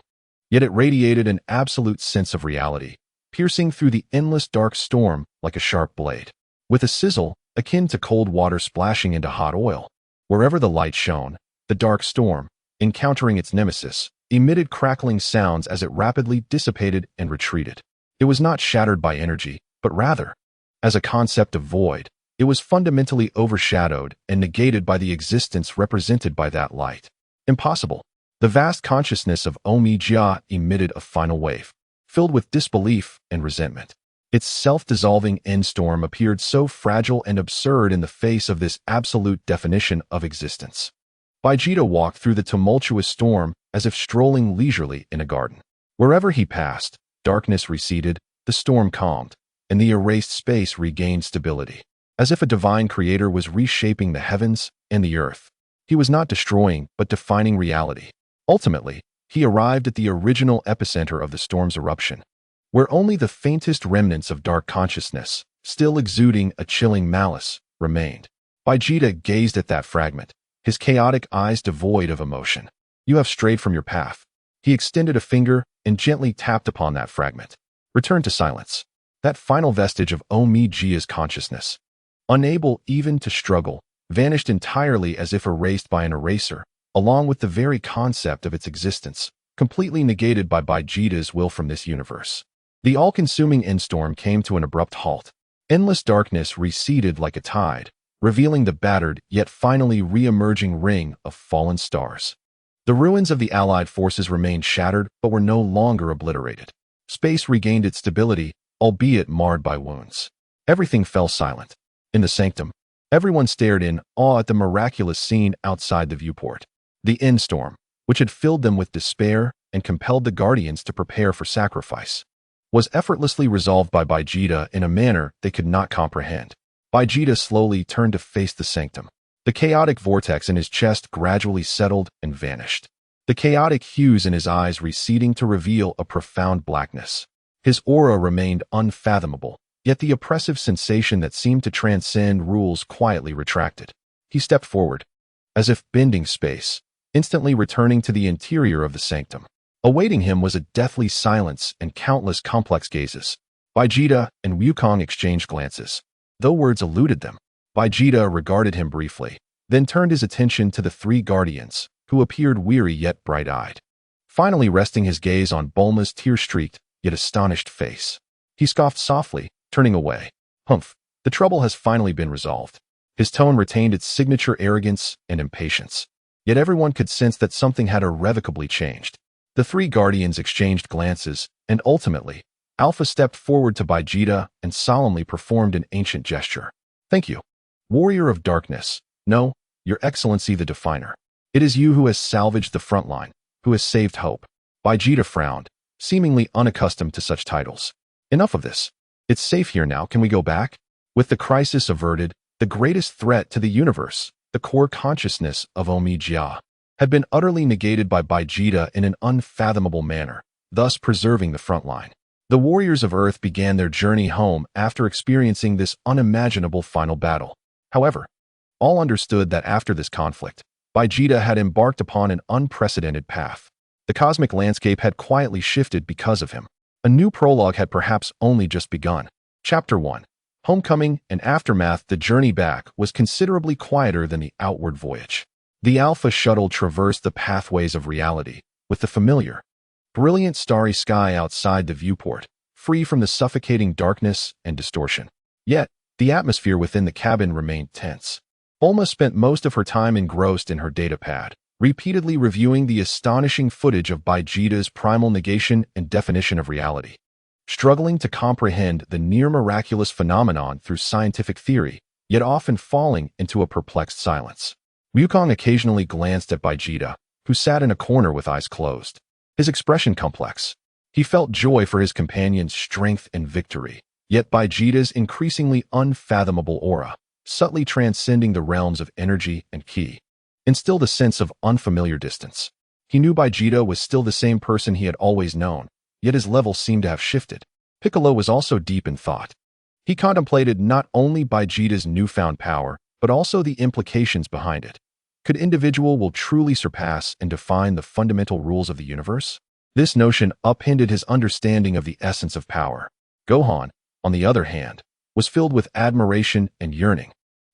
Speaker 1: yet it radiated an absolute sense of reality, piercing through the endless dark storm like a sharp blade. With a sizzle, akin to cold water splashing into hot oil, wherever the light shone, the dark storm, encountering its nemesis, emitted crackling sounds as it rapidly dissipated and retreated. It was not shattered by energy, but rather, as a concept of void, it was fundamentally overshadowed and negated by the existence represented by that light. Impossible. The vast consciousness of Omega emitted a final wave, filled with disbelief and resentment. Its self-dissolving end storm appeared so fragile and absurd in the face of this absolute definition of existence. Vegeta walked through the tumultuous storm as if strolling leisurely in a garden. Wherever he passed, darkness receded, the storm calmed, and the erased space regained stability. As if a divine creator was reshaping the heavens and the earth. He was not destroying, but defining reality. Ultimately, he arrived at the original epicenter of the storm's eruption, where only the faintest remnants of dark consciousness, still exuding a chilling malice, remained. Vegeta gazed at that fragment, his chaotic eyes devoid of emotion. You have strayed from your path. He extended a finger and gently tapped upon that fragment. Return to silence. That final vestige of Omega's consciousness, unable even to struggle, vanished entirely as if erased by an eraser, along with the very concept of its existence, completely negated by Vegeta's will from this universe. The all-consuming endstorm came to an abrupt halt. Endless darkness receded like a tide, revealing the battered yet finally re-emerging ring of fallen stars. The ruins of the Allied forces remained shattered but were no longer obliterated. Space regained its stability, albeit marred by wounds. Everything fell silent. In the sanctum, everyone stared in awe at the miraculous scene outside the viewport. The end storm, which had filled them with despair and compelled the Guardians to prepare for sacrifice, was effortlessly resolved by Vegeta in a manner they could not comprehend. Vegeta slowly turned to face the sanctum. The chaotic vortex in his chest gradually settled and vanished, the chaotic hues in his eyes receding to reveal a profound blackness. His aura remained unfathomable, yet the oppressive sensation that seemed to transcend rules quietly retracted. He stepped forward, as if bending space, instantly returning to the interior of the sanctum. Awaiting him was a deathly silence and countless complex gazes. Vegeta and Wukong exchanged glances. Though words eluded them, Vegeta regarded him briefly, then turned his attention to the three guardians, who appeared weary yet bright-eyed. Finally resting his gaze on Bulma's tear-streaked, yet astonished face, he scoffed softly, turning away. Humph, the trouble has finally been resolved. His tone retained its signature arrogance and impatience. Yet everyone could sense that something had irrevocably changed. The three guardians exchanged glances, and ultimately, Alpha stepped forward to Vegeta and solemnly performed an ancient gesture. Thank you. Warrior of Darkness. No, Your Excellency the Definer. It is you who has salvaged the front line, who has saved hope. Vegeta frowned, seemingly unaccustomed to such titles. Enough of this. It's safe here now, can we go back? With the crisis averted, the greatest threat to the universe, the core consciousness of Omega, had been utterly negated by Vegeta in an unfathomable manner, thus preserving the front line. The warriors of Earth began their journey home after experiencing this unimaginable final battle. However, all understood that after this conflict, Vegeta had embarked upon an unprecedented path. The cosmic landscape had quietly shifted because of him. A new prologue had perhaps only just begun. Chapter 1. Homecoming and aftermath. The journey back was considerably quieter than the outward voyage. The Alpha shuttle traversed the pathways of reality, with the familiar, brilliant starry sky outside the viewport, free from the suffocating darkness and distortion. Yet, the atmosphere within the cabin remained tense. Bulma spent most of her time engrossed in her datapad, repeatedly reviewing the astonishing footage of Vegeta's primal negation and definition of reality. Struggling to comprehend the near-miraculous phenomenon through scientific theory, yet often falling into a perplexed silence. Wukong occasionally glanced at Vegeta, who sat in a corner with eyes closed. His expression complex. He felt joy for his companion's strength and victory, yet Vegeta's increasingly unfathomable aura, subtly transcending the realms of energy and ki, instilled a sense of unfamiliar distance. He knew Vegeta was still the same person he had always known, yet his level seemed to have shifted. Piccolo was also deep in thought. He contemplated not only Vegeta's newfound power, but also the implications behind it. Could individual will truly surpass and define the fundamental rules of the universe? This notion upended his understanding of the essence of power. Gohan, on the other hand, was filled with admiration and yearning.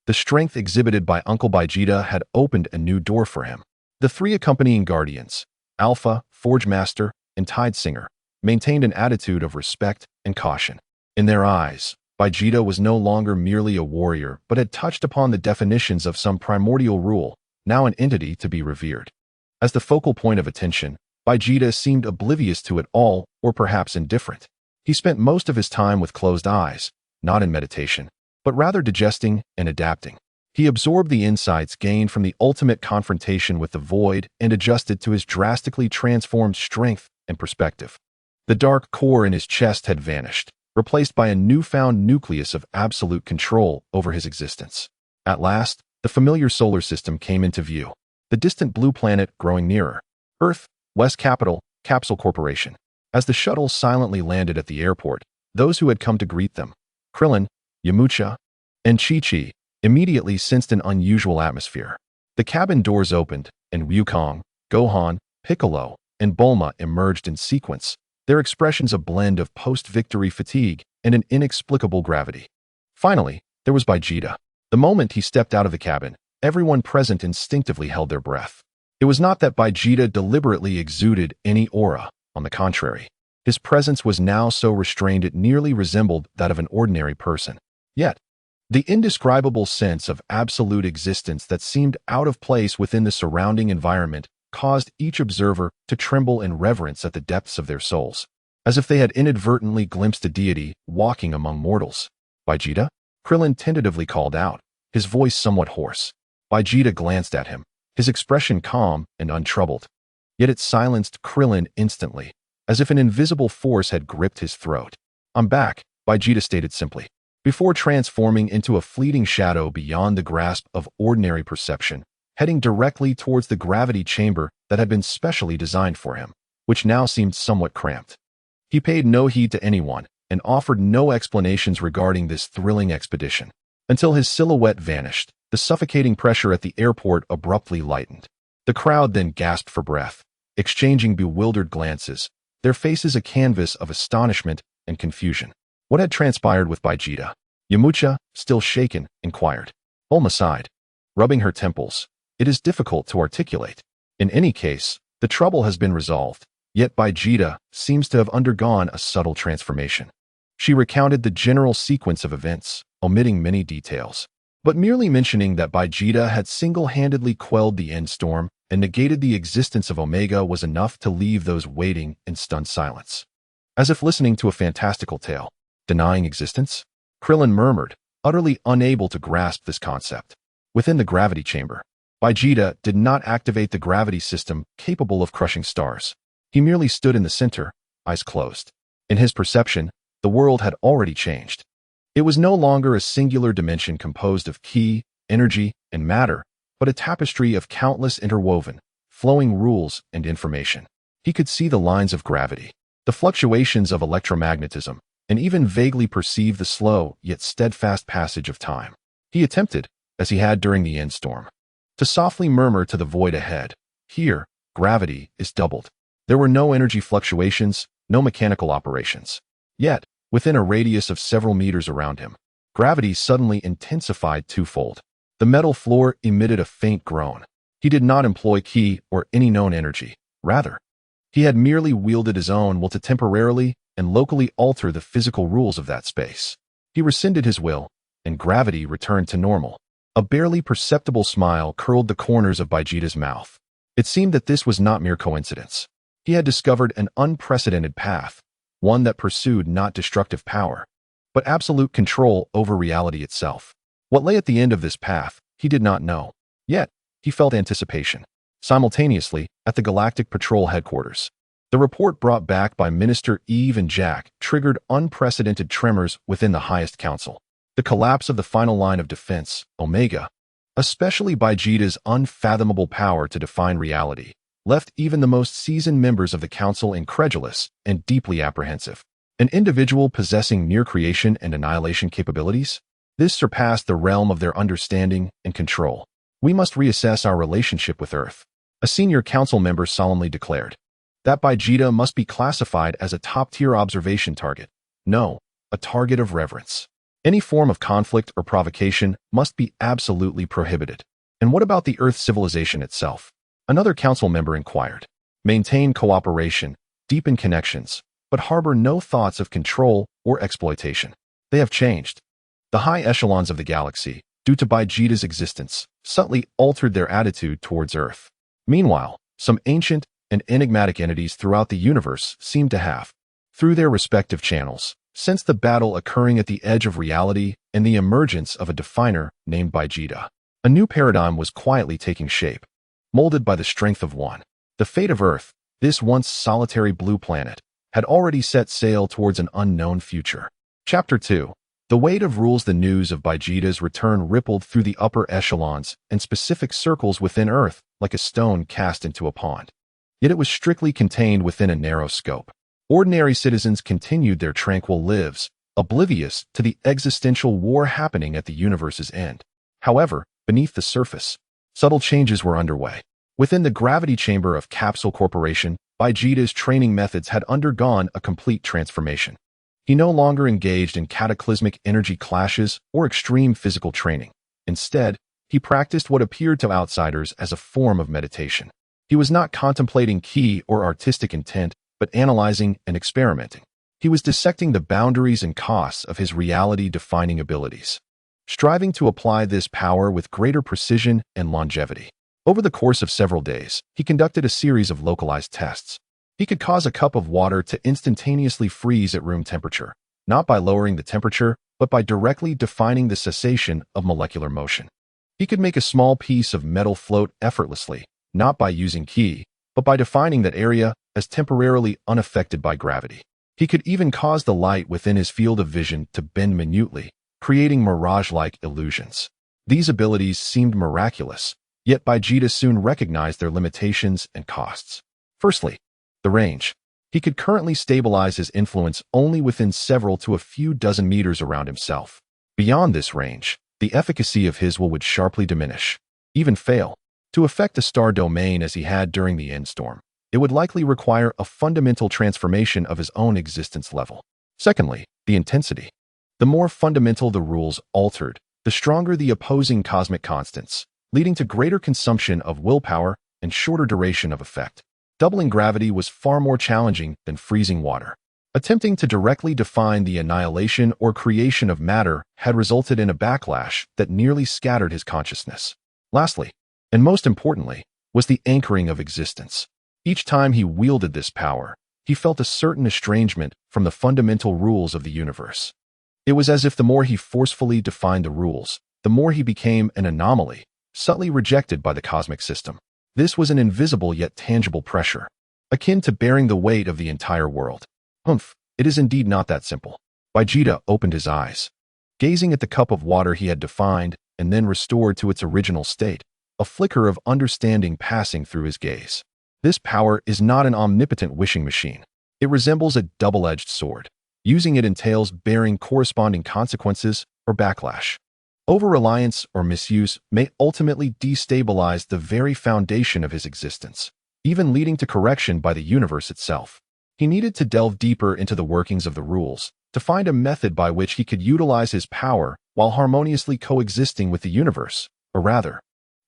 Speaker 1: The strength exhibited by Uncle Vegeta had opened a new door for him. The three accompanying guardians, Alpha, Forge Master, and Tide Singer, maintained an attitude of respect and caution. In their eyes, Vegeta was no longer merely a warrior but had touched upon the definitions of some primordial rule, now an entity to be revered. As the focal point of attention, Vegeta seemed oblivious to it all, or perhaps indifferent. He spent most of his time with closed eyes, not in meditation, but rather digesting and adapting. He absorbed the insights gained from the ultimate confrontation with the void and adjusted to his drastically transformed strength and perspective. The dark core in his chest had vanished, replaced by a newfound nucleus of absolute control over his existence. At last, the familiar solar system came into view, the distant blue planet growing nearer. Earth, West Capital, Capsule Corporation. As the shuttle silently landed at the airport, those who had come to greet them, Krillin, Yamcha, and Chi-Chi, immediately sensed an unusual atmosphere. The cabin doors opened, and Wukong, Gohan, Piccolo, and Bulma emerged in sequence, their expressions a blend of post-victory fatigue and an inexplicable gravity. Finally, there was Vegeta. The moment he stepped out of the cabin, everyone present instinctively held their breath. It was not that Vegeta deliberately exuded any aura, on the contrary. His presence was now so restrained it nearly resembled that of an ordinary person. Yet, the indescribable sense of absolute existence that seemed out of place within the surrounding environment caused each observer to tremble in reverence at the depths of their souls, as if they had inadvertently glimpsed a deity walking among mortals. Vegeta? Krillin tentatively called out, his voice somewhat hoarse. Vegeta glanced at him, his expression calm and untroubled. Yet it silenced Krillin instantly, as if an invisible force had gripped his throat. I'm back, Vegeta stated simply, before transforming into a fleeting shadow beyond the grasp of ordinary perception, heading directly towards the gravity chamber that had been specially designed for him, which now seemed somewhat cramped. He paid no heed to anyone and offered no explanations regarding this thrilling expedition. Until his silhouette vanished, the suffocating pressure at the airport abruptly lightened. The crowd then gasped for breath, exchanging bewildered glances, their faces a canvas of astonishment and confusion. What had transpired with Vegeta? Yamcha, still shaken, inquired. Bulma sighed. rubbing her temples. It is difficult to articulate. In any case, the trouble has been resolved, yet Vegeta seems to have undergone a subtle transformation. She recounted the general sequence of events, omitting many details, but merely mentioning that Vegeta had single-handedly quelled the end storm and negated the existence of Omega was enough to leave those waiting in stunned silence. As if listening to a fantastical tale. Denying existence? Krillin murmured, utterly unable to grasp this concept. Within the gravity chamber, Vegeta did not activate the gravity system capable of crushing stars. He merely stood in the center, eyes closed. In his perception, the world had already changed. It was no longer a singular dimension composed of ki, energy, and matter, but a tapestry of countless interwoven, flowing rules and information. He could see the lines of gravity, the fluctuations of electromagnetism, and even vaguely perceive the slow yet steadfast passage of time. He attempted, as he had during the end storm, to softly murmur to the void ahead, "Here, gravity is doubled." There were no energy fluctuations, no mechanical operations. Yet, within a radius of several meters around him, gravity suddenly intensified twofold. The metal floor emitted a faint groan. He did not employ ki or any known energy. Rather, he had merely wielded his own will to temporarily and locally alter the physical rules of that space. He rescinded his will, and gravity returned to normal. A barely perceptible smile curled the corners of Vegeta's mouth. It seemed that this was not mere coincidence. He had discovered an unprecedented path, one that pursued not destructive power, but absolute control over reality itself. What lay at the end of this path, he did not know. Yet, he felt anticipation. Simultaneously, at the Galactic Patrol headquarters, the report brought back by Minister Eve and Jack triggered unprecedented tremors within the highest council. The collapse of the final line of defense, Omega, especially Vegeta's unfathomable power to define reality, left even the most seasoned members of the council incredulous and deeply apprehensive. An individual possessing near-creation and annihilation capabilities? This surpassed the realm of their understanding and control. "We must reassess our relationship with Earth," a senior council member solemnly declared. "That Vegeta must be classified as a top-tier observation target. No, a target of reverence. Any form of conflict or provocation must be absolutely prohibited." "And what about the Earth civilization itself?" another council member inquired. "Maintain cooperation, deepen connections, but harbor no thoughts of control or exploitation. They have changed." The high echelons of the galaxy, due to Vegeta's existence, subtly altered their attitude towards Earth. Meanwhile, some ancient and enigmatic entities throughout the universe seemed to have, through their respective channels, sensed the battle occurring at the edge of reality and the emergence of a definer named Vegeta. A new paradigm was quietly taking shape, molded by the strength of one. The fate of Earth, this once solitary blue planet, had already set sail towards an unknown future. Chapter 2. The weight of rules. The news of Vegeta's return rippled through the upper echelons and specific circles within Earth like a stone cast into a pond. Yet it was strictly contained within a narrow scope. Ordinary citizens continued their tranquil lives, oblivious to the existential war happening at the universe's end. However, beneath the surface, subtle changes were underway. Within the gravity chamber of Capsule Corporation, Vegeta's training methods had undergone a complete transformation. He no longer engaged in cataclysmic energy clashes or extreme physical training. Instead, he practiced what appeared to outsiders as a form of meditation. He was not contemplating ki or artistic intent, but analyzing and experimenting. He was dissecting the boundaries and costs of his reality-defining abilities, striving to apply this power with greater precision and longevity. Over the course of several days, he conducted a series of localized tests. He could cause a cup of water to instantaneously freeze at room temperature, not by lowering the temperature, but by directly defining the cessation of molecular motion. He could make a small piece of metal float effortlessly, not by using ki, but by defining that area as temporarily unaffected by gravity. He could even cause the light within his field of vision to bend minutely, creating mirage-like illusions. These abilities seemed miraculous, yet Vegeta soon recognized their limitations and costs. Firstly, the range. He could currently stabilize his influence only within several to a few dozen meters around himself. Beyond this range, the efficacy of his will would sharply diminish, even fail. To affect a star domain as he had during the end storm, it would likely require a fundamental transformation of his own existence level. Secondly, the intensity. The more fundamental the rules altered, the stronger the opposing cosmic constants, leading to greater consumption of willpower and shorter duration of effect. Doubling gravity was far more challenging than freezing water. Attempting to directly define the annihilation or creation of matter had resulted in a backlash that nearly scattered his consciousness. Lastly, and most importantly, was the anchoring of existence. Each time he wielded this power, he felt a certain estrangement from the fundamental rules of the universe. It was as if the more he forcefully defined the rules, the more he became an anomaly, subtly rejected by the cosmic system. This was an invisible yet tangible pressure, akin to bearing the weight of the entire world. Humph, it is indeed not that simple. Vegeta opened his eyes, gazing at the cup of water he had defined and then restored to its original state, a flicker of understanding passing through his gaze. This power is not an omnipotent wishing machine. It resembles a double-edged sword. Using it entails bearing corresponding consequences or backlash. Over-reliance or misuse may ultimately destabilize the very foundation of his existence, even leading to correction by the universe itself. He needed to delve deeper into the workings of the rules, to find a method by which he could utilize his power while harmoniously coexisting with the universe, or rather,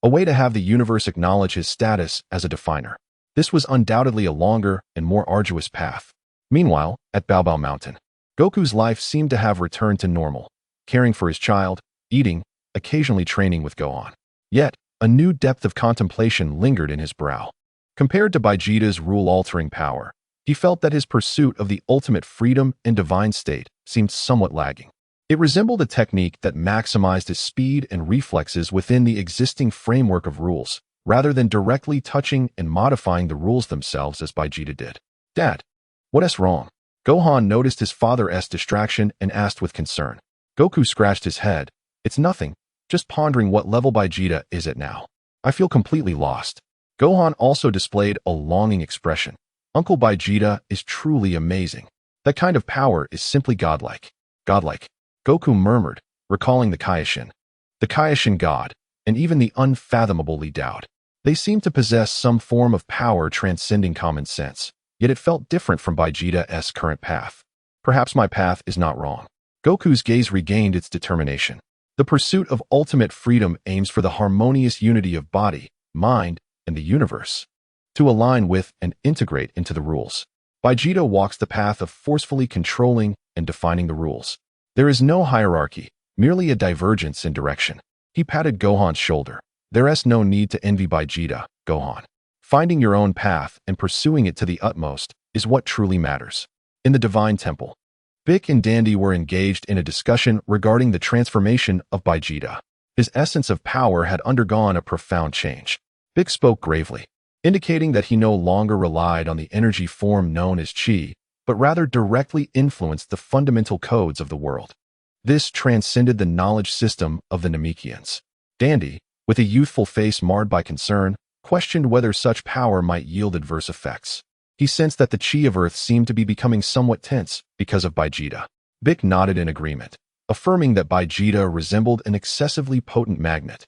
Speaker 1: a way to have the universe acknowledge his status as a definer. This was undoubtedly a longer and more arduous path. Meanwhile, at Baobao Mountain, Goku's life seemed to have returned to normal, caring for his child, eating, occasionally training with Gohan. Yet, a new depth of contemplation lingered in his brow. Compared to Vegeta's rule-altering power, he felt that his pursuit of the ultimate freedom and divine state seemed somewhat lagging. It resembled a technique that maximized his speed and reflexes within the existing framework of rules, rather than directly touching and modifying the rules themselves as Vegeta did. "Dad, what's wrong?" Gohan noticed his father's distraction and asked with concern. Goku scratched his head. "It's nothing, just pondering what level Vegeta is at now. I feel completely lost." Gohan also displayed a longing expression. "Uncle Vegeta is truly amazing. That kind of power is simply godlike." "Godlike," Goku murmured, recalling the Kaioshin. The Kaioshin god, and even the unfathomable Li Daoud. They seemed to possess some form of power transcending common sense, yet it felt different from Vegeta's current path. "Perhaps my path is not wrong." Goku's gaze regained its determination. The pursuit of ultimate freedom aims for the harmonious unity of body, mind, and the universe, to align with and integrate into the rules. Vegeta walks the path of forcefully controlling and defining the rules. There is no hierarchy, merely a divergence in direction. He patted Gohan's shoulder. "There's no need to envy Vegeta, Gohan. Finding your own path and pursuing it to the utmost is what truly matters." In the Divine Temple, Bick and Dandy were engaged in a discussion regarding the transformation of Vegeta. His essence of power had undergone a profound change. Bick spoke gravely, indicating that he no longer relied on the energy form known as Chi, but rather directly influenced the fundamental codes of the world. This transcended the knowledge system of the Namekians. Dandy, with a youthful face marred by concern, questioned whether such power might yield adverse effects. He sensed that the Chi of Earth seemed to be becoming somewhat tense because of Vegeta. Bick nodded in agreement, affirming that Vegeta resembled an excessively potent magnet,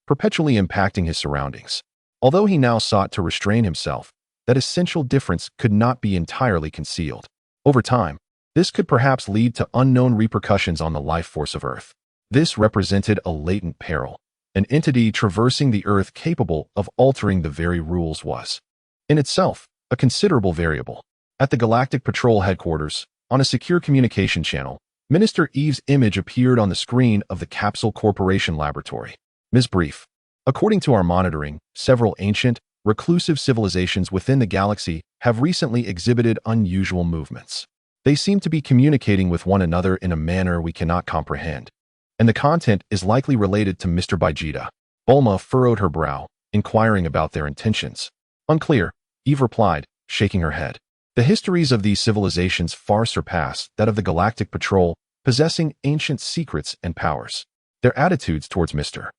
Speaker 1: perpetually impacting his surroundings. Although he now sought to restrain himself, that essential difference could not be entirely concealed. Over time, this could perhaps lead to unknown repercussions on the life force of Earth. This represented a latent peril. An entity traversing the Earth capable of altering the very rules was, in itself, a considerable variable. At the Galactic Patrol headquarters, on a secure communication channel, Minister Eve's image appeared on the screen of the Capsule Corporation laboratory. "Ms. Brief, according to our monitoring, several ancient, reclusive civilizations within the galaxy have recently exhibited unusual movements. They seem to be communicating with one another in a manner we cannot comprehend, and the content is likely related to Mr. Vegeta." Bulma furrowed her brow, inquiring about their intentions. "Unclear," Eve replied, shaking her head. "The histories of these civilizations far surpass that of the Galactic Patrol, possessing ancient secrets and powers. Their attitudes towards Mr.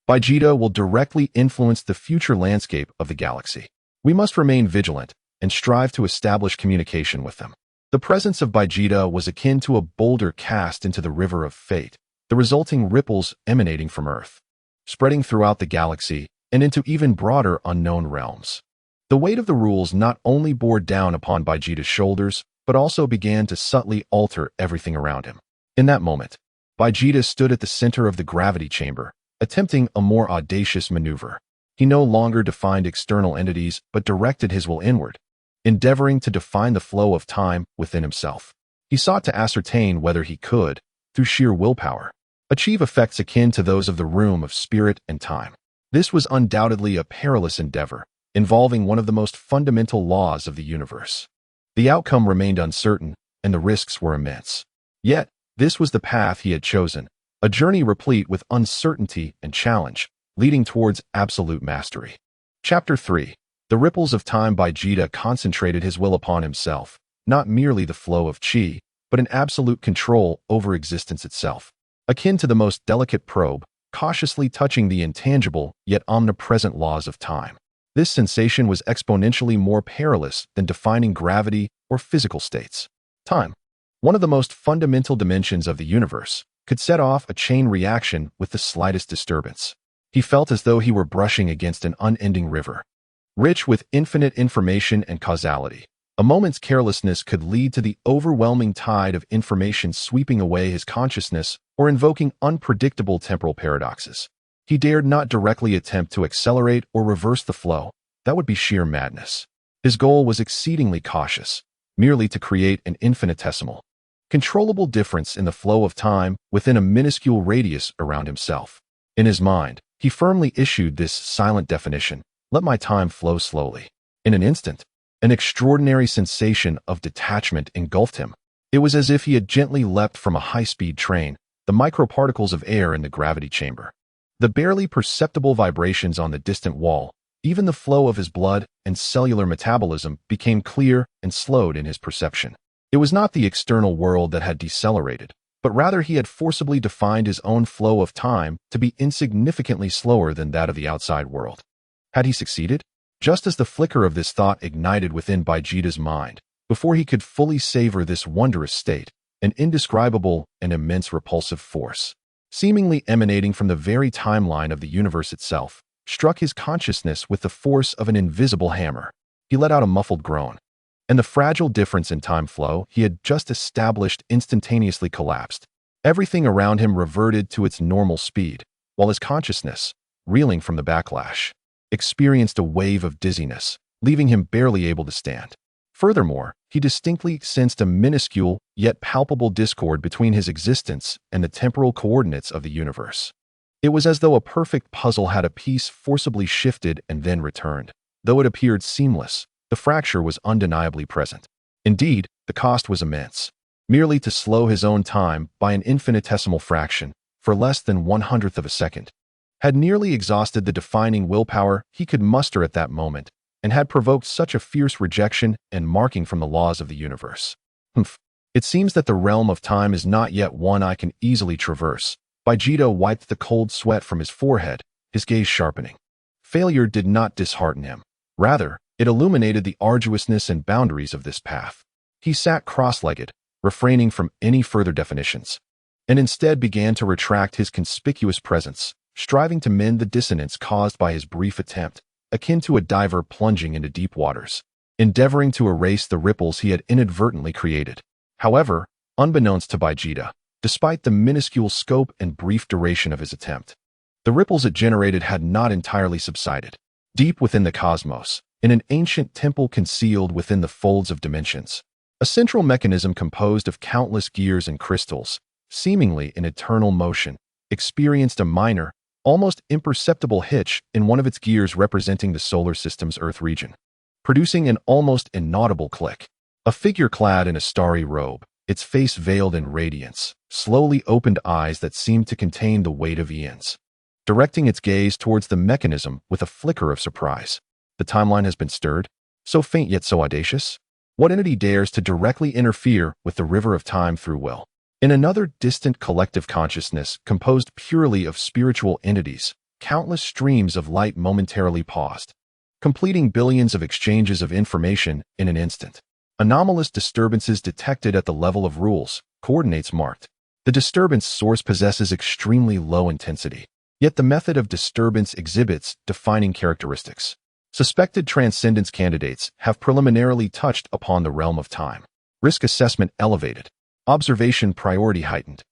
Speaker 1: Vegeta will directly influence the future landscape of the galaxy. We must remain vigilant and strive to establish communication with them." The presence of Vegeta was akin to a boulder cast into the river of fate, the resulting ripples emanating from Earth, spreading throughout the galaxy and into even broader unknown realms. The weight of the rules not only bore down upon Vegeta's shoulders, but also began to subtly alter everything around him. In that moment, Vegeta stood at the center of the gravity chamber, attempting a more audacious maneuver. He no longer defined external entities but directed his will inward, endeavoring to define the flow of time within himself. He sought to ascertain whether he could, through sheer willpower, achieve effects akin to those of the room of spirit and time. This was undoubtedly a perilous endeavor, involving one of the most fundamental laws of the universe. The outcome remained uncertain, and the risks were immense. Yet, this was the path he had chosen, a journey replete with uncertainty and challenge, leading towards absolute mastery. Chapter 3. The Ripples of Time by Vegeta concentrated his will upon himself, not merely the flow of chi, but an absolute control over existence itself. Akin to the most delicate probe, cautiously touching the intangible yet omnipresent laws of time. This sensation was exponentially more perilous than defining gravity or physical states. Time, one of the most fundamental dimensions of the universe, could set off a chain reaction with the slightest disturbance. He felt as though he were brushing against an unending river, rich with infinite information and causality. A moment's carelessness could lead to the overwhelming tide of information sweeping away his consciousness or invoking unpredictable temporal paradoxes. He dared not directly attempt to accelerate or reverse the flow. That would be sheer madness. His goal was exceedingly cautious, merely to create an infinitesimal, controllable difference in the flow of time within a minuscule radius around himself. In his mind, he firmly issued this silent definition: let my time flow slowly. In an instant, an extraordinary sensation of detachment engulfed him. It was as if he had gently leapt from a high-speed train, the microparticles of air in the gravity chamber, the barely perceptible vibrations on the distant wall. Even the flow of his blood and cellular metabolism became clear and slowed in his perception. It was not the external world that had decelerated, but rather he had forcibly defined his own flow of time to be insignificantly slower than that of the outside world. Had he succeeded? Just as the flicker of this thought ignited within Vegeta's mind, before he could fully savor this wondrous state, an indescribable and immense repulsive force, seemingly emanating from the very timeline of the universe itself, struck his consciousness with the force of an invisible hammer. He let out a muffled groan, and the fragile difference in time flow he had just established instantaneously collapsed. Everything around him reverted to its normal speed, while his consciousness, reeling from the backlash, experienced a wave of dizziness, leaving him barely able to stand. Furthermore, he distinctly sensed a minuscule yet palpable discord between his existence and the temporal coordinates of the universe. It was as though a perfect puzzle had a piece forcibly shifted and then returned. Though it appeared seamless, the fracture was undeniably present. Indeed, the cost was immense. Merely to slow his own time by an infinitesimal fraction, for less than 1/100th of a second, had nearly exhausted the defining willpower he could muster at that moment, and had provoked such a fierce rejection and marking from the laws of the universe. It seems that the realm of time is not yet one I can easily traverse. Vegeta wiped the cold sweat from his forehead, his gaze sharpening. Failure did not dishearten him. Rather, it illuminated the arduousness and boundaries of this path. He sat cross-legged, refraining from any further definitions, and instead began to retract his conspicuous presence, striving to mend the dissonance caused by his brief attempt, akin to a diver plunging into deep waters, endeavoring to erase the ripples he had inadvertently created. However, unbeknownst to Vegeta, despite the minuscule scope and brief duration of his attempt, the ripples it generated had not entirely subsided. Deep within the cosmos, in an ancient temple concealed within the folds of dimensions, a central mechanism composed of countless gears and crystals, seemingly in eternal motion, experienced a minor, almost imperceptible hitch in one of its gears representing the solar system's Earth region, producing an almost inaudible click. A figure clad in a starry robe, its face veiled in radiance, slowly opened eyes that seemed to contain the weight of eons, directing its gaze towards the mechanism with a flicker of surprise. The timeline has been stirred, so faint yet so audacious? What entity dares to directly interfere with the river of time through will? In another distant collective consciousness composed purely of spiritual entities, countless streams of light momentarily paused, completing billions of exchanges of information in an instant. Anomalous disturbances detected at the level of rules, coordinates marked. The disturbance source possesses extremely low intensity, yet the method of disturbance exhibits defining characteristics. Suspected transcendence candidates have preliminarily touched upon the realm of time. Risk assessment elevated. Observation priority heightened.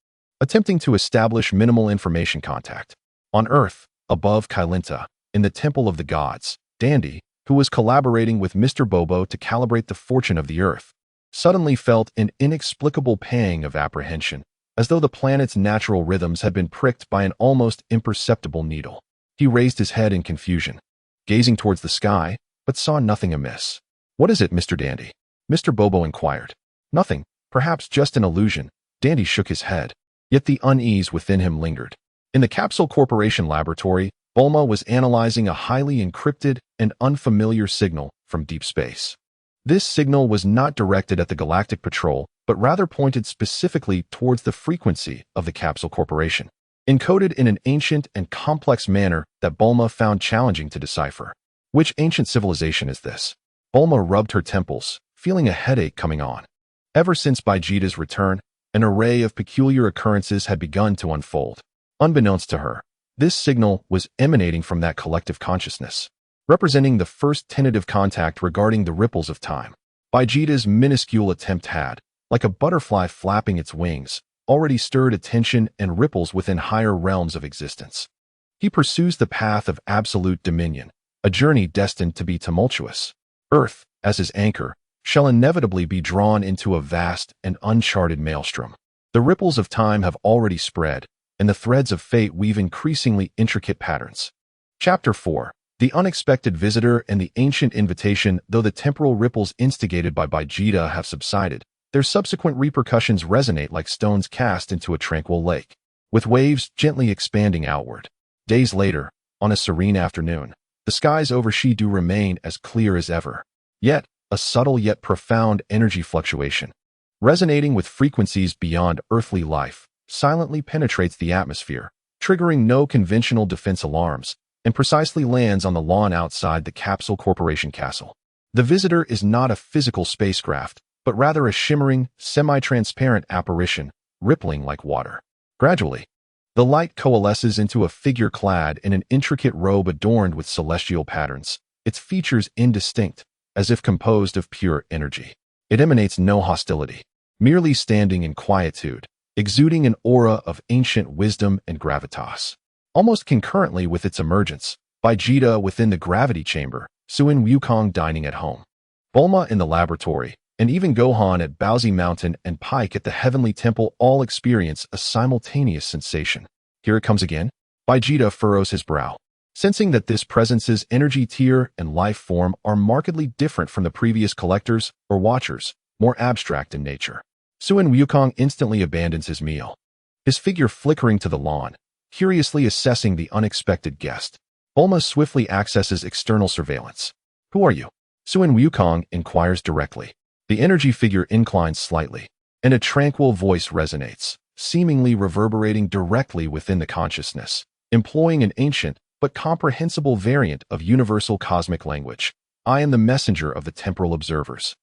Speaker 1: Attempting to establish minimal information contact. On Earth, above Kailinta, in the Temple of the Gods, Dandy, who was collaborating with Mr. Bobo to calibrate the fortune of the Earth, suddenly felt an inexplicable pang of apprehension, as though the planet's natural rhythms had been pricked by an almost imperceptible needle. He raised his head in confusion, gazing towards the sky, but saw nothing amiss. "What is it, Mr. Dandy?" Mr. Bobo inquired. "Nothing, perhaps just an illusion." Dandy shook his head, yet the unease within him lingered. In the Capsule Corporation laboratory, Bulma was analyzing a highly encrypted and unfamiliar signal from deep space. This signal was not directed at the Galactic Patrol, but rather pointed specifically towards the frequency of the Capsule Corporation, encoded in an ancient and complex manner that Bulma found challenging to decipher. Which ancient civilization is this? Bulma rubbed her temples, feeling a headache coming on. Ever since Vegeta's return, an array of peculiar occurrences had begun to unfold. Unbeknownst to her, this signal was emanating from that collective consciousness, representing the first tentative contact regarding the ripples of time. Vegeta's minuscule attempt had, like a butterfly flapping its wings, already stirred attention and ripples within higher realms of existence. He pursues the path of absolute dominion, a journey destined to be tumultuous. Earth, as his anchor, shall inevitably be drawn into a vast and uncharted maelstrom. The ripples of time have already spread, and the threads of fate weave increasingly intricate patterns. Chapter 4. The Unexpected Visitor and the Ancient Invitation. Though the temporal ripples instigated by Vegeta have subsided, their subsequent repercussions resonate like stones cast into a tranquil lake, with waves gently expanding outward. Days later, on a serene afternoon, the skies over Shidu remain as clear as ever. Yet, a subtle yet profound energy fluctuation, resonating with frequencies beyond earthly life, silently penetrates the atmosphere, triggering no conventional defense alarms, and precisely lands on the lawn outside the Capsule Corporation castle. The visitor is not a physical spacecraft, but rather a shimmering, semi-transparent apparition, rippling like water. Gradually, the light coalesces into a figure clad in an intricate robe adorned with celestial patterns, its features indistinct, as if composed of pure energy. It emanates no hostility, merely standing in quietude, exuding an aura of ancient wisdom and gravitas. Almost concurrently with its emergence, Vegeta within the gravity chamber, Suin Wukong dining at home, Bulma in the laboratory, and even Gohan at Bowsy Mountain and Pike at the Heavenly Temple all experience a simultaneous sensation. Here it comes again. Vegeta furrows his brow, sensing that this presence's energy tier and life form are markedly different from the previous collectors or watchers, more abstract in nature. Suin Wukong instantly abandons his meal, his figure flickering to the lawn, curiously assessing the unexpected guest. Bulma swiftly accesses external surveillance. "Who are you?" Suin Wukong inquires directly. The energy figure inclines slightly, and a tranquil voice resonates, seemingly reverberating directly within the consciousness, employing an ancient but comprehensible variant of universal cosmic language. "I am the messenger of the temporal observers,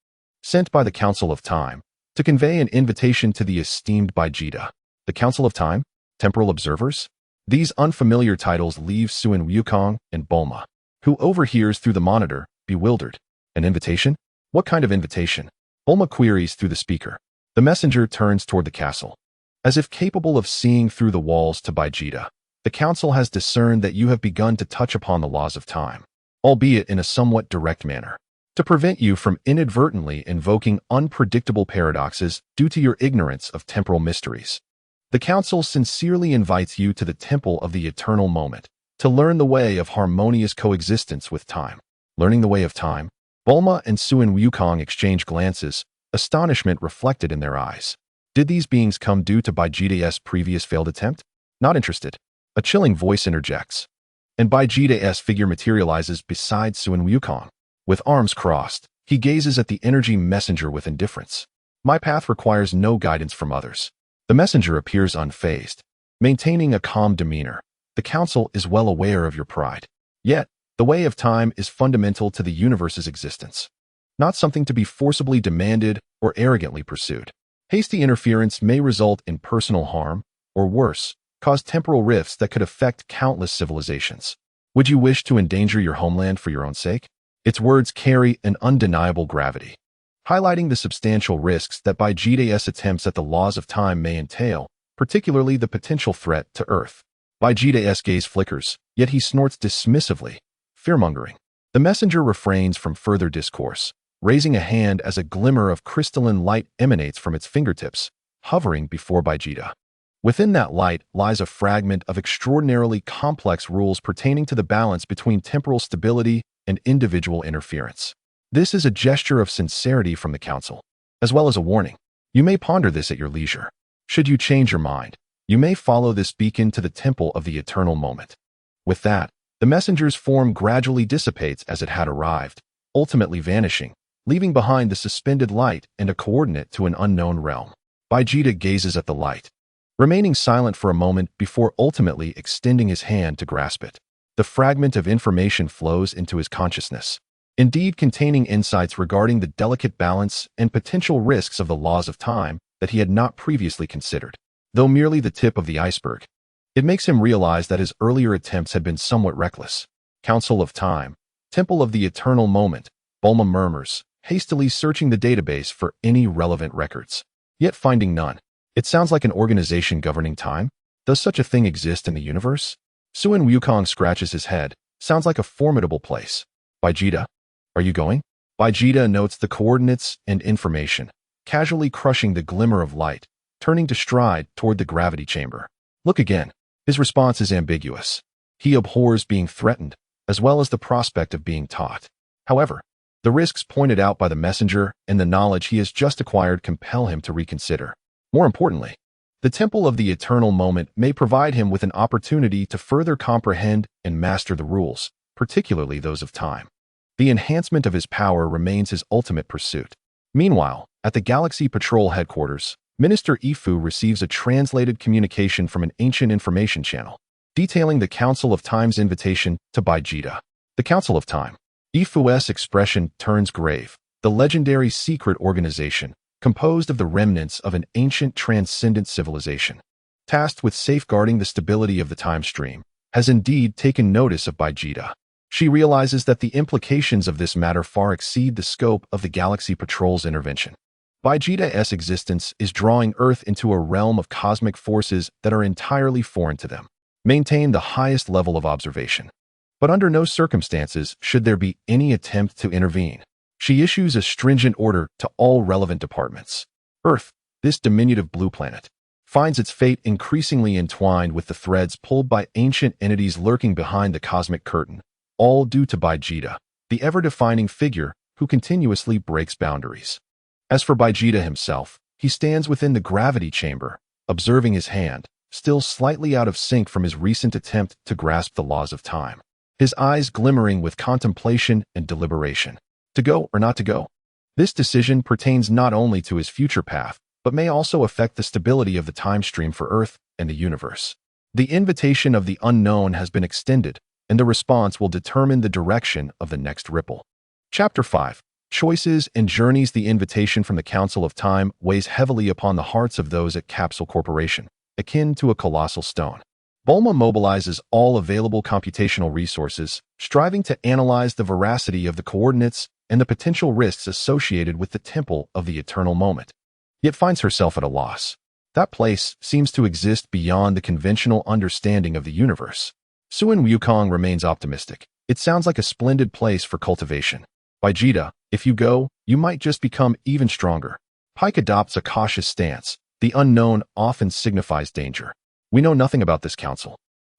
Speaker 1: sent by the Council of Time, to convey an invitation to the esteemed Vegeta." The Council of Time? Temporal observers? These unfamiliar titles leave Suin Wukong and Bulma, who overhears through the monitor, bewildered. An invitation? What kind of invitation? Bulma queries through the speaker. The messenger turns toward the castle, as if capable of seeing through the walls to Vegeta. "The council has discerned that you have begun to touch upon the laws of time, albeit in a somewhat direct manner, to prevent you from inadvertently invoking unpredictable paradoxes due to your ignorance of temporal mysteries. The council sincerely invites you to the Temple of the Eternal Moment, to learn the way of harmonious coexistence with time." Learning the way of time? Bulma and Suin Wukong exchange glances, astonishment reflected in their eyes. Did these beings come due to Vegeta's previous failed attempt? Not interested. A chilling voice interjects, and Vegeta's figure materializes beside Suin Wukong. With arms crossed, he gazes at the energy messenger with indifference. "My path requires no guidance from others." The messenger appears unfazed, maintaining a calm demeanor. "The council is well aware of your pride. Yet, the way of time is fundamental to the universe's existence, not something to be forcibly demanded or arrogantly pursued. Hasty interference may result in personal harm, or worse, cause temporal rifts that could affect countless civilizations. Would you wish to endanger your homeland for your own sake?" Its words carry an undeniable gravity, highlighting the substantial risks that Vegeta's attempts at the laws of time may entail, particularly the potential threat to Earth. Vegeta's gaze flickers, yet he snorts dismissively, fearmongering. The messenger refrains from further discourse, raising a hand as a glimmer of crystalline light emanates from its fingertips, hovering before Vegeta. Within that light lies a fragment of extraordinarily complex rules pertaining to the balance between temporal stability and individual interference. This is a gesture of sincerity from the Council, as well as a warning. You may ponder this at your leisure. Should you change your mind, you may follow this beacon to the Temple of the Eternal Moment. With that, the messenger's form gradually dissipates as it had arrived, ultimately vanishing, leaving behind the suspended light and a coordinate to an unknown realm. Vegeta gazes at the light, remaining silent for a moment before ultimately extending his hand to grasp it. The fragment of information flows into his consciousness, indeed containing insights regarding the delicate balance and potential risks of the laws of time that he had not previously considered. Though merely the tip of the iceberg, it makes him realize that his earlier attempts had been somewhat reckless. Council of Time, Temple of the Eternal Moment, Bulma murmurs, hastily searching the database for any relevant records, yet finding none. It sounds like an organization governing time. Does such a thing exist in the universe? Suin Wukong scratches his head. Sounds like a formidable place. Vegeta, are you going? Vegeta notes the coordinates and information, casually crushing the glimmer of light, turning to stride toward the gravity chamber. Look again. His response is ambiguous. He abhors being threatened, as well as the prospect of being taught. However, the risks pointed out by the messenger and the knowledge he has just acquired compel him to reconsider. More importantly, the Temple of the Eternal Moment may provide him with an opportunity to further comprehend and master the rules, particularly those of time. The enhancement of his power remains his ultimate pursuit. Meanwhile, at the Galaxy Patrol headquarters, Minister Ifu receives a translated communication from an ancient information channel, detailing the Council of Time's invitation to Vegeta. The Council of Time. Ifu's expression turns grave. The legendary secret organization, composed of the remnants of an ancient transcendent civilization, tasked with safeguarding the stability of the time stream, has indeed taken notice of Vegeta. She realizes that the implications of this matter far exceed the scope of the Galaxy Patrol's intervention. Vegeta's existence is drawing Earth into a realm of cosmic forces that are entirely foreign to them. Maintain the highest level of observation. But under no circumstances should there be any attempt to intervene. She issues a stringent order to all relevant departments. Earth, this diminutive blue planet, finds its fate increasingly entwined with the threads pulled by ancient entities lurking behind the cosmic curtain, all due to Vegeta, the ever-defining figure who continuously breaks boundaries. As for Vegeta himself, he stands within the gravity chamber, observing his hand, still slightly out of sync from his recent attempt to grasp the laws of time. His eyes glimmering with contemplation and deliberation. To go or not to go? This decision pertains not only to his future path, but may also affect the stability of the time stream for Earth and the universe. The invitation of the unknown has been extended, and the response will determine the direction of the next ripple. Chapter 5. Choices and Journeys. The invitation from the Council of Time weighs heavily upon the hearts of those at Capsule Corporation, akin to a colossal stone. Bulma mobilizes all available computational resources, striving to analyze the veracity of the coordinates and the potential risks associated with the Temple of the Eternal Moment, yet finds herself at a loss. That place seems to exist beyond the conventional understanding of the universe. Suin Wukong remains optimistic. It sounds like a splendid place for cultivation. Vegeta, if you go, you might just become even stronger. Pike adopts a cautious stance. The unknown often signifies danger. We know nothing about this council,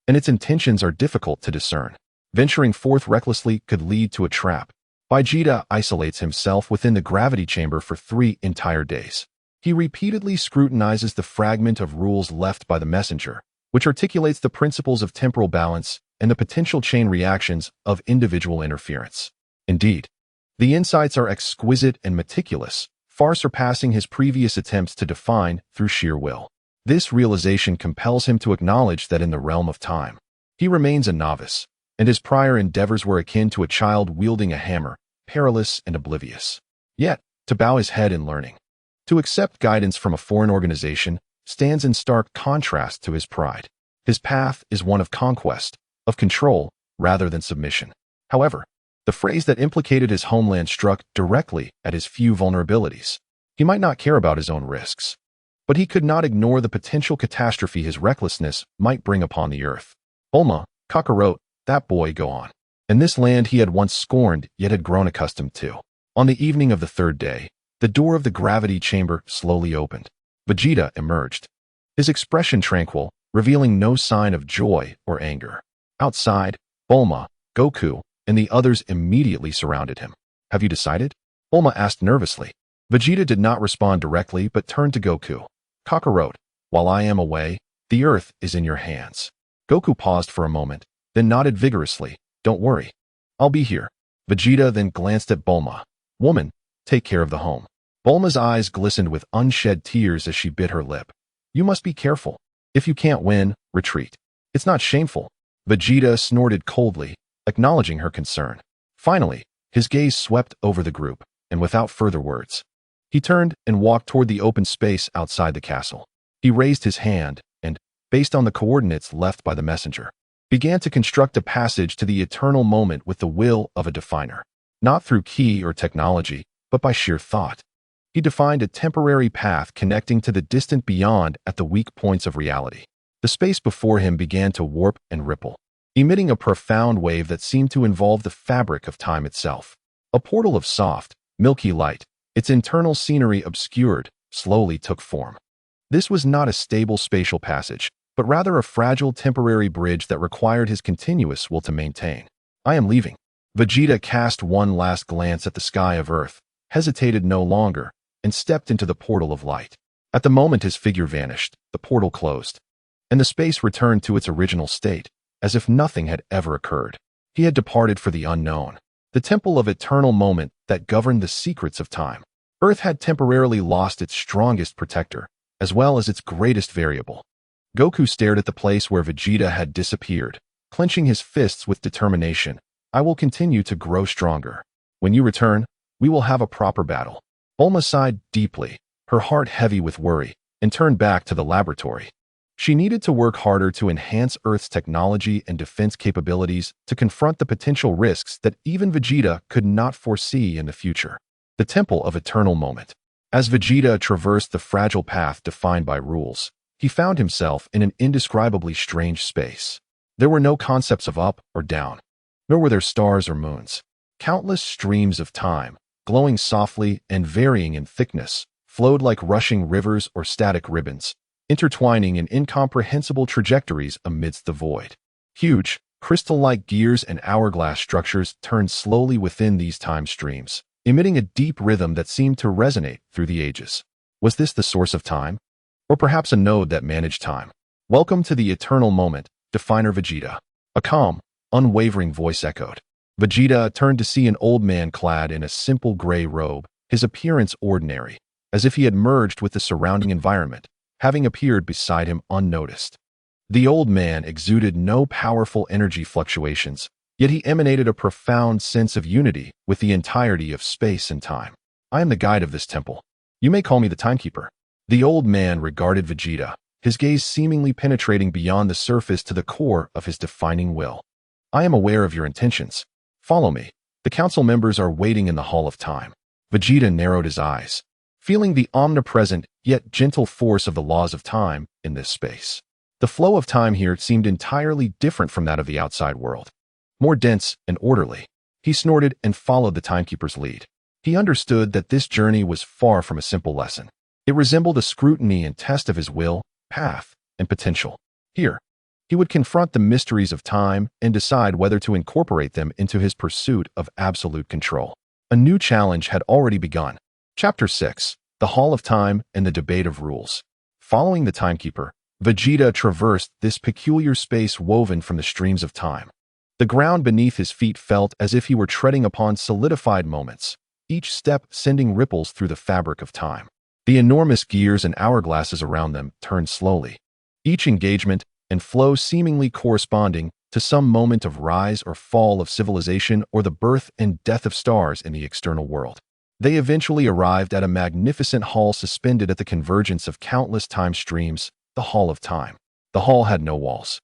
Speaker 1: and its intentions are difficult to discern. Venturing forth recklessly could lead to a trap. Vegeta isolates himself within the gravity chamber for 3 entire days. He repeatedly scrutinizes the fragment of rules left by the messenger, which articulates the principles of temporal balance and the potential chain reactions of individual interference. Indeed, the insights are exquisite and meticulous, far surpassing his previous attempts to define through sheer will. This realization compels him to acknowledge that in the realm of time, he remains a novice, and his prior endeavors were akin to a child wielding a hammer, perilous and oblivious. Yet, to bow his head in learning, to accept guidance from a foreign organization, stands in stark contrast to his pride. His path is one of conquest, of control, rather than submission. However, the phrase that implicated his homeland struck directly at his few vulnerabilities. He might not care about his own risks, but he could not ignore the potential catastrophe his recklessness might bring upon the earth. Bulma, Kakarot, that boy, go on. In this land he had once scorned yet had grown accustomed to. On the evening of the third day, the door of the gravity chamber slowly opened. Vegeta emerged, his expression tranquil, revealing no sign of joy or anger. Outside, Bulma, Goku, and the others immediately surrounded him. Have you decided? Bulma asked nervously. Vegeta did not respond directly but turned to Goku. Kakarot, while I am away, the earth is in your hands. Goku paused for a moment, then nodded vigorously. Don't worry. I'll be here. Vegeta then glanced at Bulma. Woman, take care of the home. Bulma's eyes glistened with unshed tears as she bit her lip. You must be careful. If you can't win, retreat. It's not shameful. Vegeta snorted coldly, acknowledging her concern. Finally, his gaze swept over the group, and without further words, he turned and walked toward the open space outside the castle. He raised his hand and, based on the coordinates left by the messenger, began to construct a passage to the eternal moment with the will of a definer. Not through ki or technology, but by sheer thought. He defined a temporary path connecting to the distant beyond at the weak points of reality. The space before him began to warp and ripple, emitting a profound wave that seemed to involve the fabric of time itself. A portal of soft, milky light, its internal scenery obscured, slowly took form. This was not a stable spatial passage, but rather a fragile temporary bridge that required his continuous will to maintain. I am leaving. Vegeta cast one last glance at the sky of Earth, hesitated no longer, and stepped into the portal of light. At the moment his figure vanished, the portal closed, and the space returned to its original state, as if nothing had ever occurred. He had departed for the unknown, the temple of eternal moment that governed the secrets of time. Earth had temporarily lost its strongest protector, as well as its greatest variable. Goku stared at the place where Vegeta had disappeared, clenching his fists with determination. I will continue to grow stronger. When you return, we will have a proper battle. Bulma sighed deeply, her heart heavy with worry, and turned back to the laboratory. She needed to work harder to enhance Earth's technology and defense capabilities to confront the potential risks that even Vegeta could not foresee in the future. The Temple of Eternal Moment. As Vegeta traversed the fragile path defined by rules, he found himself in an indescribably strange space. There were no concepts of up or down, nor were there stars or moons. Countless streams of time, glowing softly and varying in thickness, flowed like rushing rivers or static ribbons, intertwining in incomprehensible trajectories amidst the void. Huge, crystal-like gears and hourglass structures turned slowly within these time streams, emitting a deep rhythm that seemed to resonate through the ages. Was this the source of time? Or perhaps a node that managed time? Welcome to the eternal moment, Definer Vegeta. A calm, unwavering voice echoed. Vegeta turned to see an old man clad in a simple gray robe, his appearance ordinary, as if he had merged with the surrounding environment, having appeared beside him unnoticed. The old man exuded no powerful energy fluctuations, yet he emanated a profound sense of unity with the entirety of space and time. I am the guide of this temple. You may call me the timekeeper. The old man regarded Vegeta, his gaze seemingly penetrating beyond the surface to the core of his defining will. I am aware of your intentions. Follow me. The council members are waiting in the Hall of Time. Vegeta narrowed his eyes, feeling the omnipresent yet gentle force of the laws of time in this space. The flow of time here seemed entirely different from that of the outside world, more dense and orderly. He snorted and followed the timekeeper's lead. He understood that this journey was far from a simple lesson. It resembled a scrutiny and test of his will, path, and potential. Here, he would confront the mysteries of time and decide whether to incorporate them into his pursuit of absolute control. A new challenge had already begun. Chapter 6. The Hall of Time and the Debate of Rules. Following the timekeeper, Vegeta traversed this peculiar space woven from the streams of time. The ground beneath his feet felt as if he were treading upon solidified moments, each step sending ripples through the fabric of time. The enormous gears and hourglasses around them turned slowly, each engagement and flow seemingly corresponding to some moment of rise or fall of civilization or the birth and death of stars in the external world. They eventually arrived at a magnificent hall suspended at the convergence of countless time streams, the Hall of Time. The hall had no walls,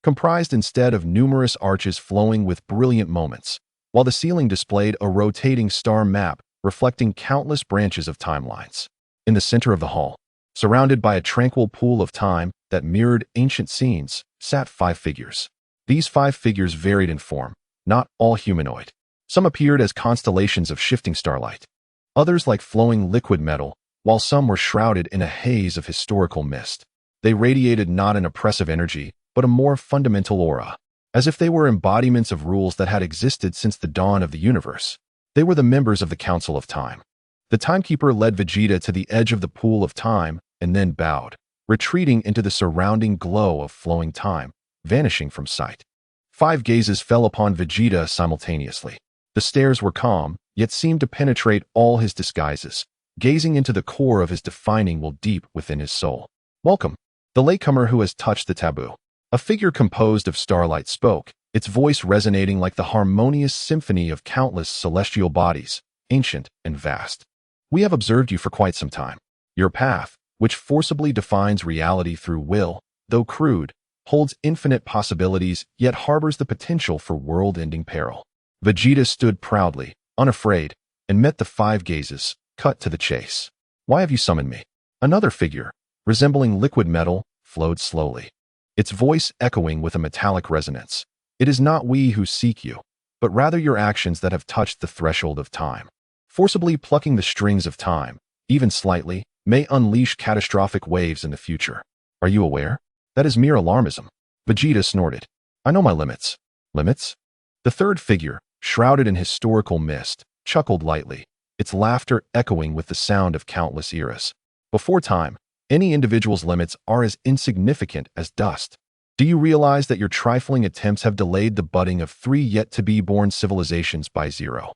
Speaker 1: comprised instead of numerous arches flowing with brilliant moments, while the ceiling displayed a rotating star map reflecting countless branches of timelines. In the center of the hall, Surrounded by a tranquil pool of time that mirrored ancient scenes, sat 5 figures. These 5 figures varied in form, not all humanoid. Some appeared as constellations of shifting starlight, others like flowing liquid metal, while some were shrouded in a haze of historical mist. They radiated not an oppressive energy, but a more fundamental aura, as if they were embodiments of rules that had existed since the dawn of the universe. They were the members of the Council of Time. The Timekeeper led Vegeta to the edge of the pool of time and then bowed, retreating into the surrounding glow of flowing time, vanishing from sight. 5 gazes fell upon Vegeta simultaneously. The stares were calm, yet seemed to penetrate all his disguises, gazing into the core of his defining will deep within his soul. Welcome, the latecomer who has touched the taboo. A figure composed of starlight spoke, its voice resonating like the harmonious symphony of countless celestial bodies, ancient and vast. We have observed you for quite some time. Your path, which forcibly defines reality through will, though crude, holds infinite possibilities yet harbors the potential for world-ending peril. Vegeta stood proudly, unafraid, and met the 5 gazes, cut to the chase. Why have you summoned me? Another figure, resembling liquid metal, flowed slowly, its voice echoing with a metallic resonance. It is not we who seek you, but rather your actions that have touched the threshold of time. Forcibly plucking the strings of time, even slightly, may unleash catastrophic waves in the future. Are you aware? That is mere alarmism. Vegeta snorted. I know my limits. Limits? The third figure, shrouded in historical mist, chuckled lightly, its laughter echoing with the sound of countless eras. Before time, any individual's limits are as insignificant as dust. Do you realize that your trifling attempts have delayed the budding of 3 yet-to-be-born civilizations by 0.73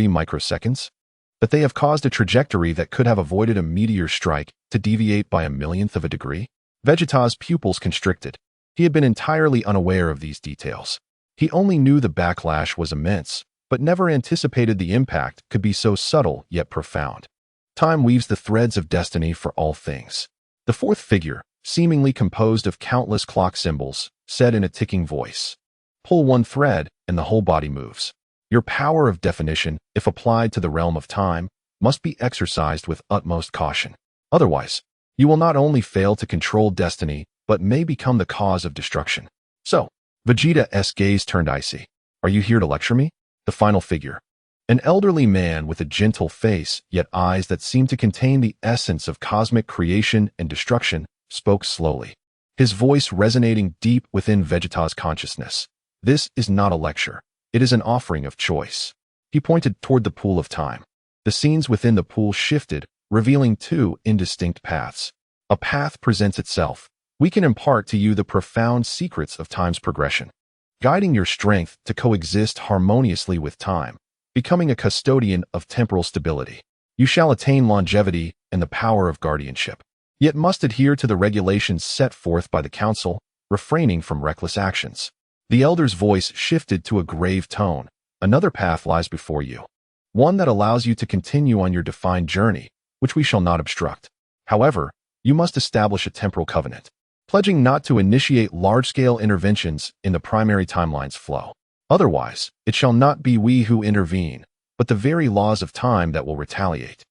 Speaker 1: microseconds? That they have caused a trajectory that could have avoided a meteor strike to deviate by a millionth of a degree? Vegeta's pupils constricted. He had been entirely unaware of these details. He only knew the backlash was immense, but never anticipated the impact could be so subtle yet profound. Time weaves the threads of destiny for all things. The fourth figure, seemingly composed of countless clock symbols, said in a ticking voice, pull one thread and the whole body moves. Your power of definition, if applied to the realm of time, must be exercised with utmost caution. Otherwise, you will not only fail to control destiny, but may become the cause of destruction. So, Vegeta's gaze turned icy. Are you here to lecture me? The final figure, an elderly man with a gentle face, yet eyes that seemed to contain the essence of cosmic creation and destruction, spoke slowly, his voice resonating deep within Vegeta's consciousness. This is not a lecture. It is an offering of choice. He pointed toward the pool of time. The scenes within the pool shifted, revealing 2 indistinct paths. A path presents itself. We can impart to you the profound secrets of time's progression, guiding your strength to coexist harmoniously with time, becoming a custodian of temporal stability. You shall attain longevity and the power of guardianship, yet must adhere to the regulations set forth by the Council, refraining from reckless actions. The elder's voice shifted to a grave tone. Another path lies before you, one that allows you to continue on your defined journey, which we shall not obstruct. However, you must establish a temporal covenant, pledging not to initiate large-scale interventions in the primary timeline's flow. Otherwise, it shall not be we who intervene, but the very laws of time that will retaliate.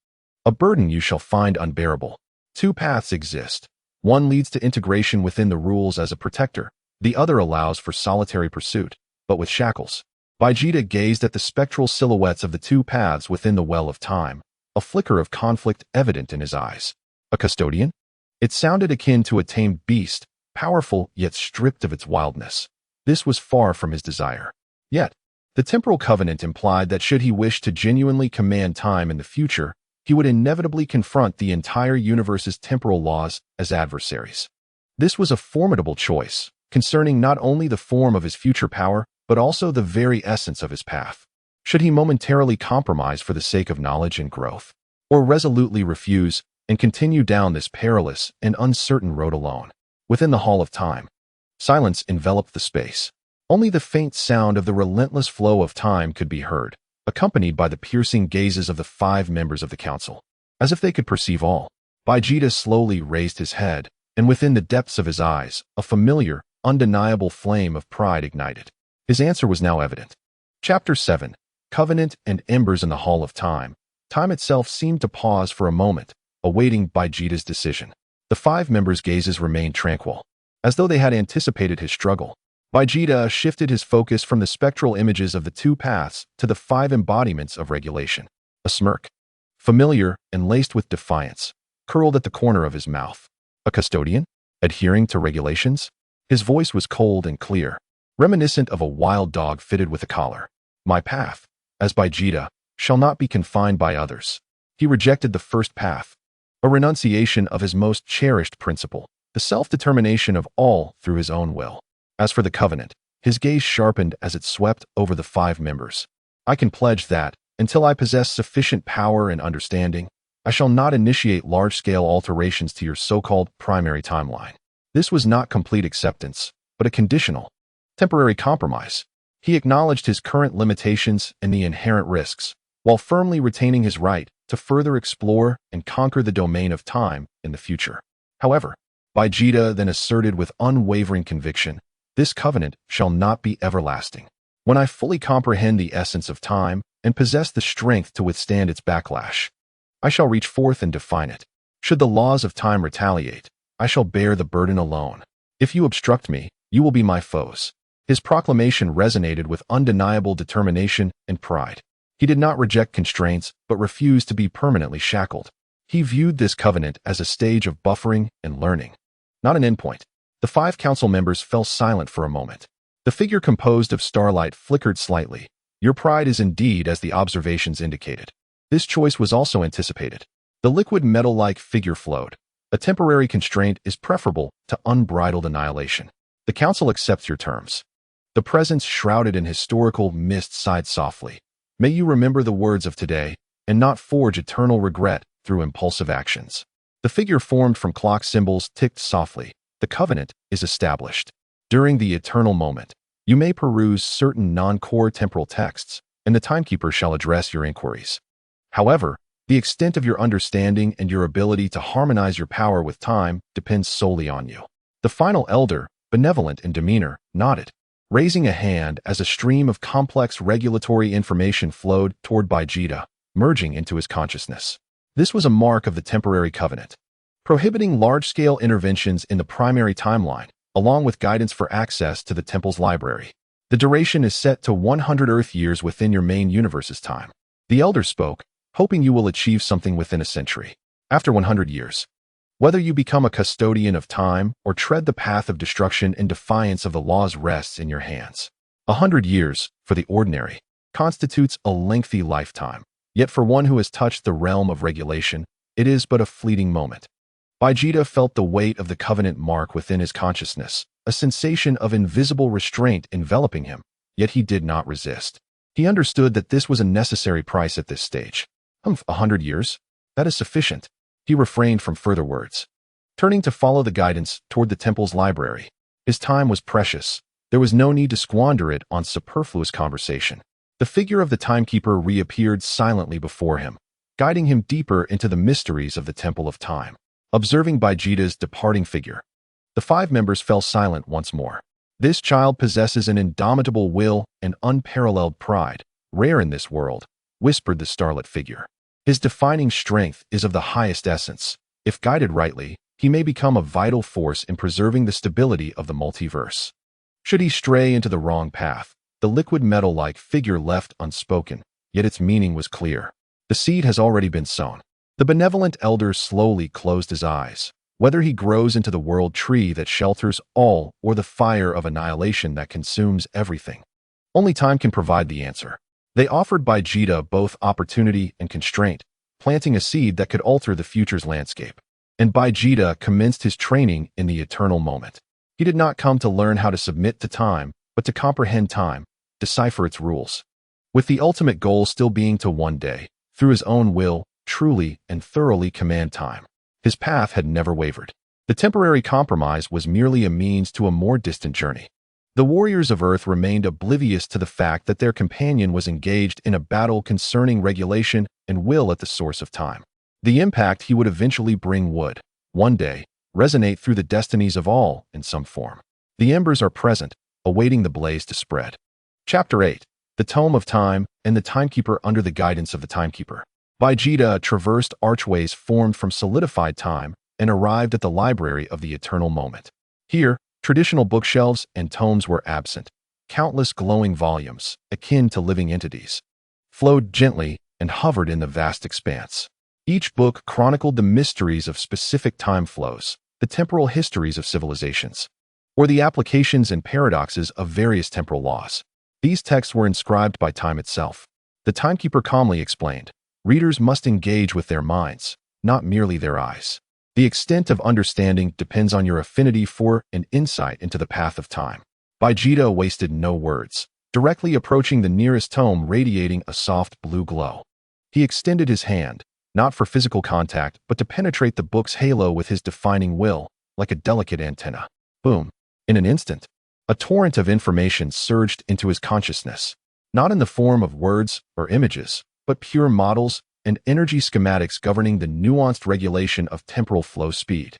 Speaker 1: A burden you shall find unbearable. 2 paths exist. One leads to integration within the rules as a protector. The other allows for solitary pursuit, but with shackles. Vegeta gazed at the spectral silhouettes of the 2 paths within the well of time, a flicker of conflict evident in his eyes. A custodian? It sounded akin to a tamed beast, powerful yet stripped of its wildness. This was far from his desire. Yet, the temporal covenant implied that should he wish to genuinely command time in the future, he would inevitably confront the entire universe's temporal laws as adversaries. This was a formidable choice, concerning not only the form of his future power, but also the very essence of his path. Should he momentarily compromise for the sake of knowledge and growth, or resolutely refuse and continue down this perilous and uncertain road alone? Within the Hall of Time, silence enveloped the space. Only the faint sound of the relentless flow of time could be heard, accompanied by the piercing gazes of the 5 members of the council. As if they could perceive all, Vegeta slowly raised his head, and within the depths of his eyes, a familiar, undeniable flame of pride ignited. His answer was now evident. Chapter 7. Covenant and Embers in the Hall of Time. Time itself seemed to pause for a moment, awaiting Vegeta's decision. The 5 members' gazes remained tranquil, as though they had anticipated his struggle. Vegeta shifted his focus from the spectral images of the 2 paths to the 5 embodiments of regulation. A smirk, familiar and laced with defiance, curled at the corner of his mouth. A custodian? Adhering to regulations? His voice was cold and clear, reminiscent of a wild dog fitted with a collar. My path, as Vegeta, shall not be confined by others. He rejected the first path, a renunciation of his most cherished principle, the self-determination of all through his own will. As for the covenant, his gaze sharpened as it swept over the 5 members. I can pledge that, until I possess sufficient power and understanding, I shall not initiate large-scale alterations to your so-called primary timeline. This was not complete acceptance, but a conditional, temporary compromise. He acknowledged his current limitations and the inherent risks, while firmly retaining his right to further explore and conquer the domain of time in the future. However, Vegeta then asserted with unwavering conviction, this covenant shall not be everlasting. When I fully comprehend the essence of time and possess the strength to withstand its backlash, I shall reach forth and define it. Should the laws of time retaliate, I shall bear the burden alone. If you obstruct me, you will be my foes. His proclamation resonated with undeniable determination and pride. He did not reject constraints, but refused to be permanently shackled. He viewed this covenant as a stage of buffering and learning, not an endpoint. The 5 council members fell silent for a moment. The figure composed of starlight flickered slightly. Your pride is indeed as the observations indicated. This choice was also anticipated. The liquid metal-like figure flowed. A temporary constraint is preferable to unbridled annihilation. The council accepts your terms. The presence shrouded in historical mist sighed softly. May you remember the words of today, and not forge eternal regret through impulsive actions. The figure formed from clock symbols ticked softly. The covenant is established. During the eternal moment, you may peruse certain non-core temporal texts, and the timekeeper shall address your inquiries. However, the extent of your understanding and your ability to harmonize your power with time depends solely on you. The final elder, benevolent in demeanor, nodded, raising a hand as a stream of complex regulatory information flowed toward Vegeta, merging into his consciousness. This was a mark of the temporary covenant, prohibiting large-scale interventions in the primary timeline, along with guidance for access to the temple's library. The duration is set to 100 Earth years within your main universe's time. The elder spoke, hoping you will achieve something within a century. After 100 years, whether you become a custodian of time or tread the path of destruction in defiance of the laws rests in your hands. 100 years, for the ordinary, constitutes a lengthy lifetime. Yet for one who has touched the realm of regulation, it is but a fleeting moment. Vegeta felt the weight of the covenant mark within his consciousness, a sensation of invisible restraint enveloping him, yet he did not resist. He understood that this was a necessary price at this stage. 100 years? That is sufficient. He refrained from further words, turning to follow the guidance toward the temple's library. His time was precious. There was no need to squander it on superfluous conversation. The figure of the timekeeper reappeared silently before him, guiding him deeper into the mysteries of the Temple of Time. Observing Vegeta's departing figure, the 5 members fell silent once more. This child possesses an indomitable will and unparalleled pride, rare in this world, whispered the starlit figure. His defining strength is of the highest essence. If guided rightly, he may become a vital force in preserving the stability of the multiverse. Should he stray into the wrong path, the liquid metal-like figure left unspoken, yet its meaning was clear. The seed has already been sown. The benevolent elder slowly closed his eyes. Whether he grows into the world tree that shelters all or the fire of annihilation that consumes everything, only time can provide the answer. They offered Vegeta both opportunity and constraint, planting a seed that could alter the future's landscape. And Vegeta commenced his training in the eternal moment. He did not come to learn how to submit to time, but to comprehend time, decipher its rules, with the ultimate goal still being to one day, through his own will, truly and thoroughly command time. His path had never wavered. The temporary compromise was merely a means to a more distant journey. The warriors of Earth remained oblivious to the fact that their companion was engaged in a battle concerning regulation and will at the source of time. The impact he would eventually bring would, one day, resonate through the destinies of all in some form. The embers are present, awaiting the blaze to spread. Chapter 8. The Tome of Time and the Timekeeper under the guidance of the Timekeeper. Vegeta traversed archways formed from solidified time and arrived at the library of the eternal moment. Here, traditional bookshelves and tomes were absent. Countless glowing volumes, akin to living entities, flowed gently and hovered in the vast expanse. Each book chronicled the mysteries of specific time flows, the temporal histories of civilizations, or the applications and paradoxes of various temporal laws. These texts were inscribed by time itself. The timekeeper calmly explained, readers must engage with their minds, not merely their eyes. The extent of understanding depends on your affinity for and insight into the path of time. Vegeta wasted no words, directly approaching the nearest tome radiating a soft blue glow. He extended his hand, not for physical contact, but to penetrate the book's halo with his defining will, like a delicate antenna. Boom. In an instant, a torrent of information surged into his consciousness, not in the form of words or images, but pure models and energy schematics governing the nuanced regulation of temporal flow speed.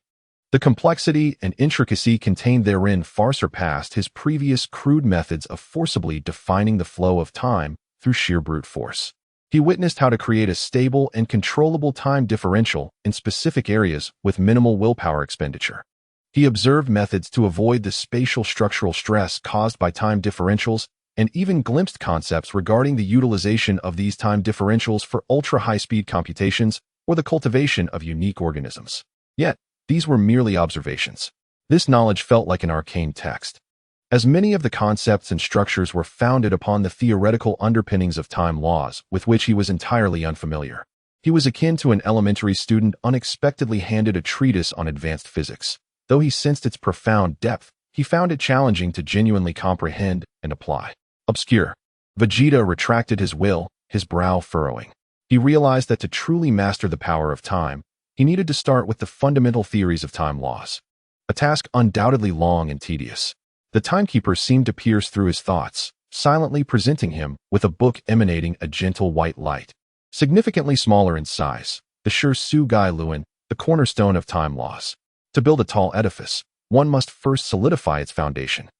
Speaker 1: The complexity and intricacy contained therein far surpassed his previous crude methods of forcibly defining the flow of time through sheer brute force. He witnessed how to create a stable and controllable time differential in specific areas with minimal willpower expenditure. He observed methods to avoid the spatial structural stress caused by time differentials and even glimpsed concepts regarding the utilization of these time differentials for ultra-high-speed computations or the cultivation of unique organisms. Yet, these were merely observations. This knowledge felt like an arcane text, as many of the concepts and structures were founded upon the theoretical underpinnings of time laws with which he was entirely unfamiliar. He was akin to an elementary student unexpectedly handed a treatise on advanced physics. Though he sensed its profound depth, he found it challenging to genuinely comprehend and apply. Obscure. Vegeta retracted his will, his brow furrowing. He realized that to truly master the power of time, he needed to start with the fundamental theories of time laws. A task undoubtedly long and tedious. The timekeeper seemed to pierce through his thoughts, silently presenting him with a book emanating a gentle white light. Significantly smaller in size, the Su-Gai Luan, the cornerstone of time laws. To build a tall edifice, one must first solidify its foundation.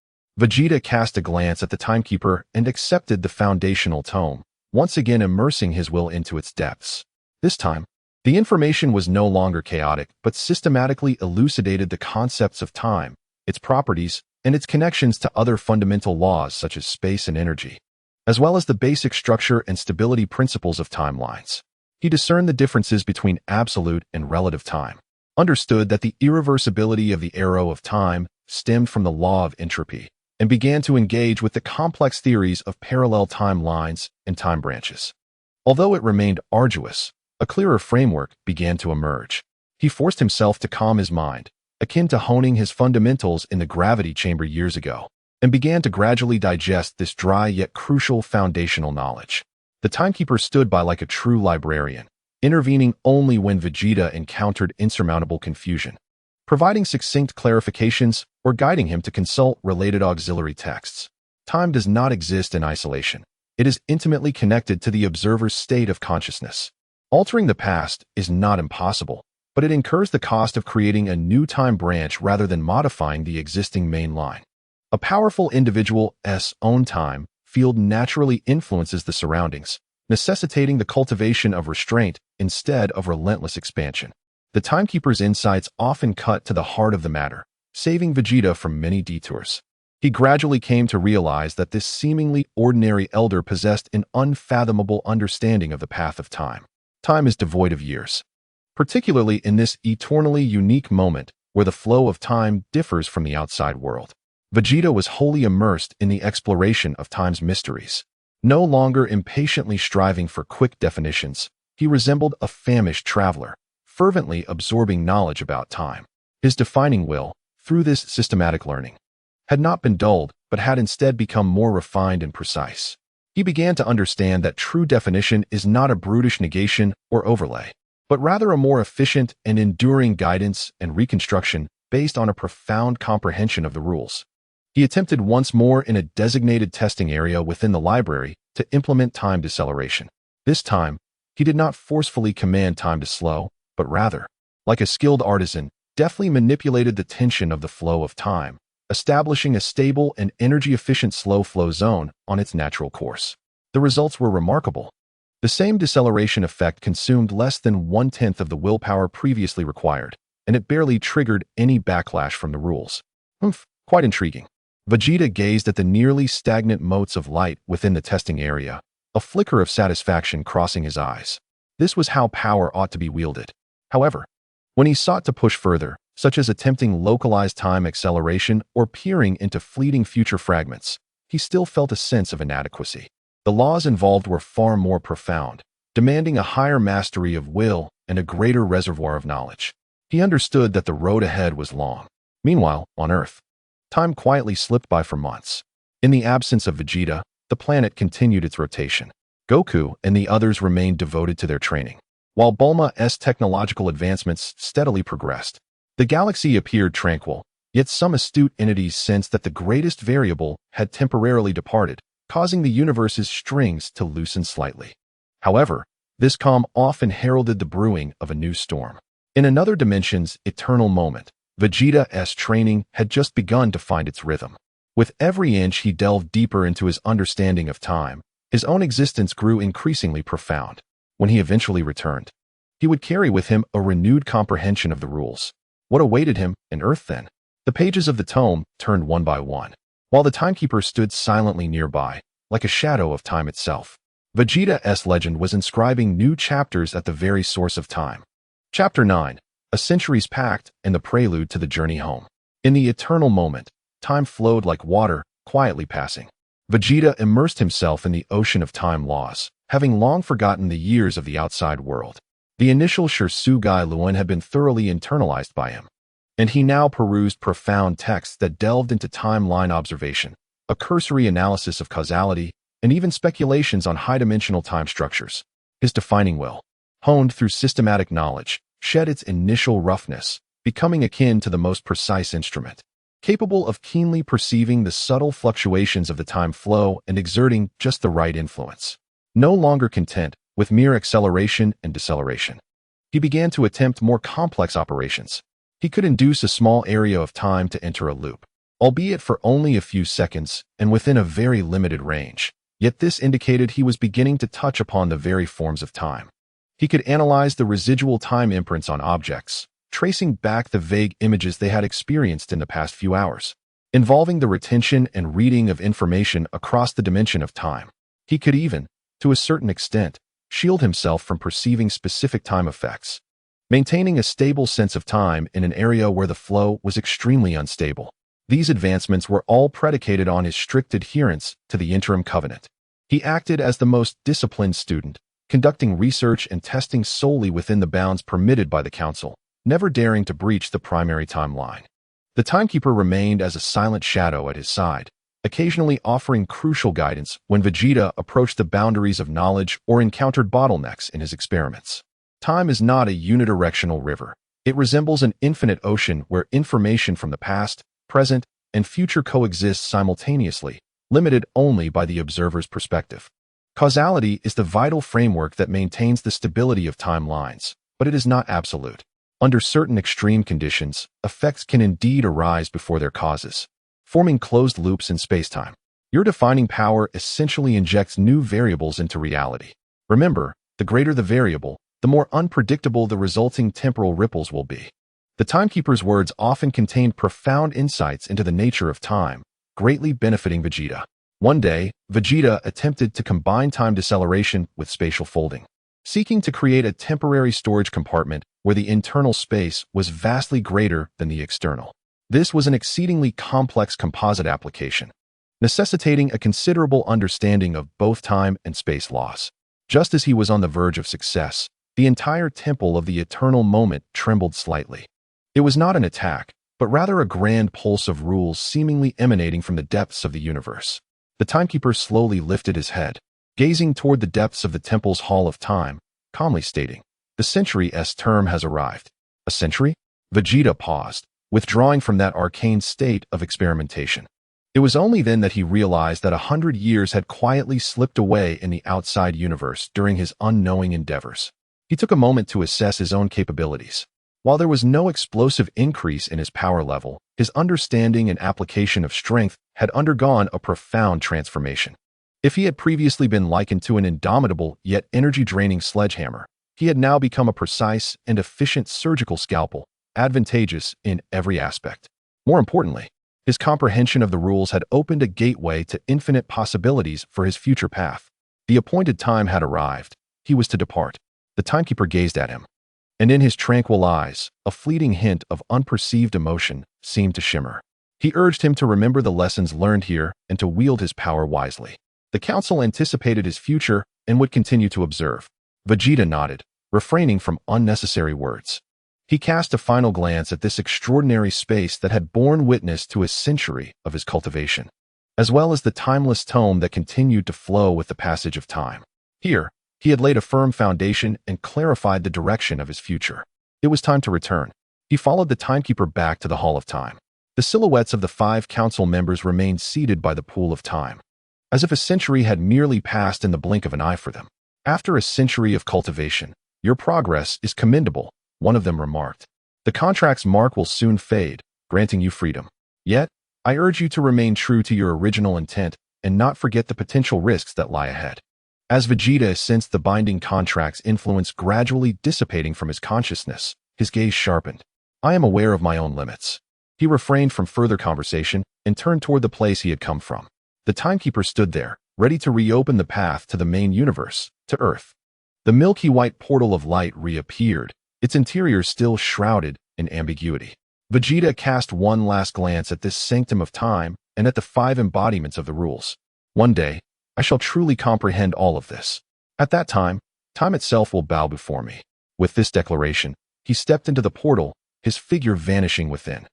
Speaker 1: Vegeta cast a glance at the timekeeper and accepted the foundational tome, once again immersing his will into its depths. This time, the information was no longer chaotic, but systematically elucidated the concepts of time, its properties, and its connections to other fundamental laws such as space and energy, as well as the basic structure and stability principles of timelines. He discerned the differences between absolute and relative time, understood that the irreversibility of the arrow of time stemmed from the law of entropy, and began to engage with the complex theories of parallel timelines and time branches. Although it remained arduous, a clearer framework began to emerge. He forced himself to calm his mind, akin to honing his fundamentals in the gravity chamber years ago, and began to gradually digest this dry yet crucial foundational knowledge. The timekeeper stood by like a true librarian, intervening only when Vegeta encountered insurmountable confusion, providing succinct clarifications or guiding him to consult related auxiliary texts. Time does not exist in isolation. It is intimately connected to the observer's state of consciousness. Altering the past is not impossible, but it incurs the cost of creating a new time branch rather than modifying the existing main line. A powerful individual's own time field naturally influences the surroundings, necessitating the cultivation of restraint instead of relentless expansion. The timekeeper's insights often cut to the heart of the matter, saving Vegeta from many detours. He gradually came to realize that this seemingly ordinary elder possessed an unfathomable understanding of the path of time. Time is devoid of years, particularly in this eternally unique moment where the flow of time differs from the outside world. Vegeta was wholly immersed in the exploration of time's mysteries. No longer impatiently striving for quick definitions, he resembled a famished traveler, fervently absorbing knowledge about time. His defining will, through this systematic learning, had not been dulled, but had instead become more refined and precise. He began to understand that true definition is not a brutish negation or overlay, but rather a more efficient and enduring guidance and reconstruction based on a profound comprehension of the rules. He attempted once more in a designated testing area within the library to implement time deceleration. This time, he did not forcefully command time to slow, but rather, like a skilled artisan, deftly manipulated the tension of the flow of time, establishing a stable and energy-efficient slow flow zone on its natural course. The results were remarkable. The same deceleration effect consumed less than 1/10 of the willpower previously required, and it barely triggered any backlash from the rules. Quite intriguing. Vegeta gazed at the nearly stagnant motes of light within the testing area, a flicker of satisfaction crossing his eyes. This was how power ought to be wielded. However, when he sought to push further, such as attempting localized time acceleration or peering into fleeting future fragments, he still felt a sense of inadequacy. The laws involved were far more profound, demanding a higher mastery of will and a greater reservoir of knowledge. He understood that the road ahead was long. Meanwhile, on Earth, time quietly slipped by for months. In the absence of Vegeta, the planet continued its rotation. Goku and the others remained devoted to their training, while Bulma's technological advancements steadily progressed. The galaxy appeared tranquil, yet some astute entities sensed that the greatest variable had temporarily departed, causing the universe's strings to loosen slightly. However, this calm often heralded the brewing of a new storm. In another dimension's eternal moment, Vegeta's training had just begun to find its rhythm. With every inch he delved deeper into his understanding of time, his own existence grew increasingly profound. When he eventually returned, he would carry with him a renewed comprehension of the rules. What awaited him on Earth then? The pages of the tome turned one by one, while the timekeeper stood silently nearby, like a shadow of time itself. Vegeta's legend was inscribing new chapters at the very source of time. Chapter 9, A Century's Pact and the Prelude to the Journey Home. In the eternal moment, time flowed like water, quietly passing. Vegeta immersed himself in the ocean of time laws, having long forgotten the years of the outside world. The initial Shusugai Luan had been thoroughly internalized by him, and he now perused profound texts that delved into timeline observation, a cursory analysis of causality, and even speculations on high-dimensional time structures. His defining will, honed through systematic knowledge, shed its initial roughness, becoming akin to the most precise instrument, capable of keenly perceiving the subtle fluctuations of the time flow and exerting just the right influence. No longer content with mere acceleration and deceleration, he began to attempt more complex operations. He could induce a small area of time to enter a loop, albeit for only a few seconds and within a very limited range. Yet this indicated he was beginning to touch upon the very forms of time. He could analyze the residual time imprints on objects, tracing back the vague images they had experienced in the past few hours, involving the retention and reading of information across the dimension of time. He could even, to a certain extent, shield himself from perceiving specific time effects, maintaining a stable sense of time in an area where the flow was extremely unstable. These advancements were all predicated on his strict adherence to the interim covenant. He acted as the most disciplined student, conducting research and testing solely within the bounds permitted by the council, never daring to breach the primary timeline. The timekeeper remained as a silent shadow at his side, occasionally offering crucial guidance when Vegeta approached the boundaries of knowledge or encountered bottlenecks in his experiments. Time is not a unidirectional river. It resembles an infinite ocean where information from the past, present, and future coexist simultaneously, limited only by the observer's perspective. Causality is the vital framework that maintains the stability of timelines, but it is not absolute. Under certain extreme conditions, effects can indeed arise before their causes, forming closed loops in spacetime. Your defining power essentially injects new variables into reality. Remember, the greater the variable, the more unpredictable the resulting temporal ripples will be. The timekeeper's words often contained profound insights into the nature of time, greatly benefiting Vegeta. One day, Vegeta attempted to combine time deceleration with spatial folding, seeking to create a temporary storage compartment where the internal space was vastly greater than the external. This was an exceedingly complex composite application, necessitating a considerable understanding of both time and space laws. Just as he was on the verge of success, the entire temple of the eternal moment trembled slightly. It was not an attack, but rather a grand pulse of rules seemingly emanating from the depths of the universe. The timekeeper slowly lifted his head, gazing toward the depths of the temple's hall of time, calmly stating, "The century's term has arrived." A century? Vegeta paused, withdrawing from that arcane state of experimentation. It was only then that he realized that 100 years had quietly slipped away in the outside universe during his unknowing endeavors. He took a moment to assess his own capabilities. While there was no explosive increase in his power level, his understanding and application of strength had undergone a profound transformation. If he had previously been likened to an indomitable yet energy-draining sledgehammer, he had now become a precise and efficient surgical scalpel, advantageous in every aspect. More importantly, his comprehension of the rules had opened a gateway to infinite possibilities for his future path. The appointed time had arrived. He was to depart. The timekeeper gazed at him, and in his tranquil eyes, a fleeting hint of unperceived emotion seemed to shimmer. He urged him to remember the lessons learned here and to wield his power wisely. The council anticipated his future and would continue to observe. Vegeta nodded, refraining from unnecessary words. He cast a final glance at this extraordinary space that had borne witness to a century of his cultivation, as well as the timeless tome that continued to flow with the passage of time. Here, he had laid a firm foundation and clarified the direction of his future. It was time to return. He followed the timekeeper back to the Hall of Time. The silhouettes of the 5 council members remained seated by the pool of time, as if a century had merely passed in the blink of an eye for them. After a century of cultivation, your progress is commendable, one of them remarked. The contract's mark will soon fade, granting you freedom. Yet, I urge you to remain true to your original intent and not forget the potential risks that lie ahead. As Vegeta sensed the binding contract's influence gradually dissipating from his consciousness, his gaze sharpened. I am aware of my own limits. He refrained from further conversation and turned toward the place he had come from. The timekeeper stood there, ready to reopen the path to the main universe, to Earth. The milky white portal of light reappeared, its interior still shrouded in ambiguity. Vegeta cast one last glance at this sanctum of time and at the 5 embodiments of the rules. One day, I shall truly comprehend all of this. At that time, time itself will bow before me. With this declaration, he stepped into the portal, his figure vanishing within.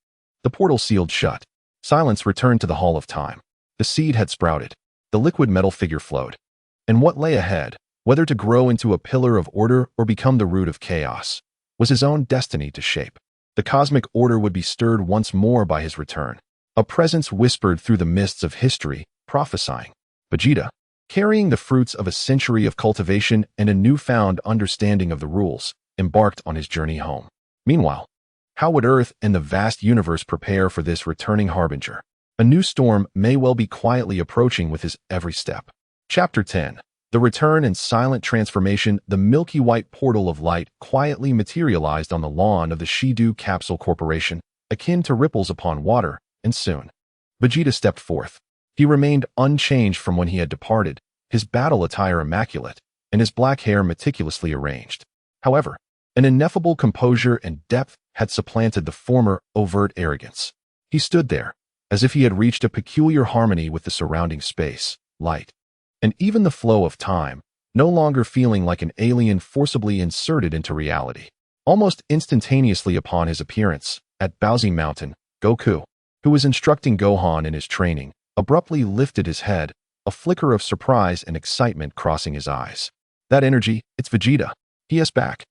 Speaker 1: The portal sealed shut. Silence returned to the Hall of Time. The seed had sprouted. The liquid metal figure flowed. And what lay ahead, whether to grow into a pillar of order or become the root of chaos, was his own destiny to shape. The cosmic order would be stirred once more by his return. A presence whispered through the mists of history, prophesying. Vegeta, carrying the fruits of a century of cultivation and a newfound understanding of the rules, embarked on his journey home. Meanwhile, how would Earth and the vast universe prepare for this returning harbinger? A new storm may well be quietly approaching with his every step. Chapter 10. The return and silent transformation. The milky white portal of light quietly materialized on the lawn of the Shidu Capsule Corporation, akin to ripples upon water, and soon Vegeta stepped forth. He remained unchanged from when he had departed, his battle attire immaculate, and his black hair meticulously arranged. However, an ineffable composure and depth had supplanted the former overt arrogance. He stood there, as if he had reached a peculiar harmony with the surrounding space, light, and even the flow of time, no longer feeling like an alien forcibly inserted into reality. Almost instantaneously upon his appearance, at Bowsy Mountain, Goku, who was instructing Gohan in his training, abruptly lifted his head, a flicker of surprise and excitement crossing his eyes. That energy, it's Vegeta. He is back.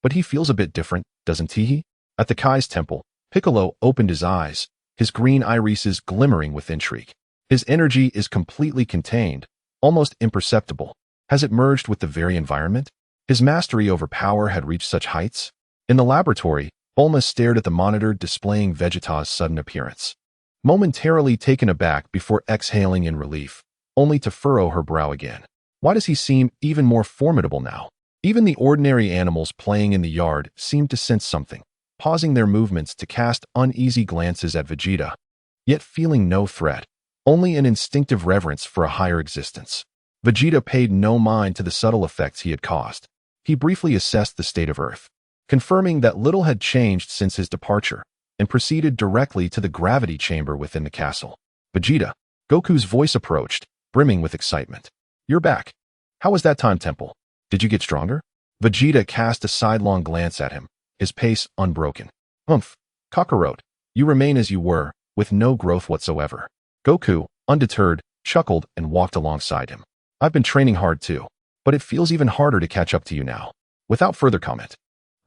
Speaker 1: But he feels a bit different, doesn't he? At the Kai's temple, Piccolo opened his eyes, his green irises glimmering with intrigue. His energy is completely contained, almost imperceptible. Has it merged with the very environment? His mastery over power had reached such heights? In the laboratory, Bulma stared at the monitor displaying Vegeta's sudden appearance, momentarily taken aback before exhaling in relief, only to furrow her brow again. Why does he seem even more formidable now? Even the ordinary animals playing in the yard seemed to sense something, pausing their movements to cast uneasy glances at Vegeta, yet feeling no threat, only an instinctive reverence for a higher existence. Vegeta paid no mind to the subtle effects he had caused. He briefly assessed the state of Earth, confirming that little had changed since his departure, and proceeded directly to the gravity chamber within the castle. Vegeta, Goku's voice approached, brimming with excitement. You're back. How was that time temple? Did you get stronger? Vegeta cast a sidelong glance at him, his pace unbroken. Humph, Kakarot, you remain as you were, with no growth whatsoever. Goku, undeterred, chuckled and walked alongside him. I've been training hard too, but it feels even harder to catch up to you now. Without further comment,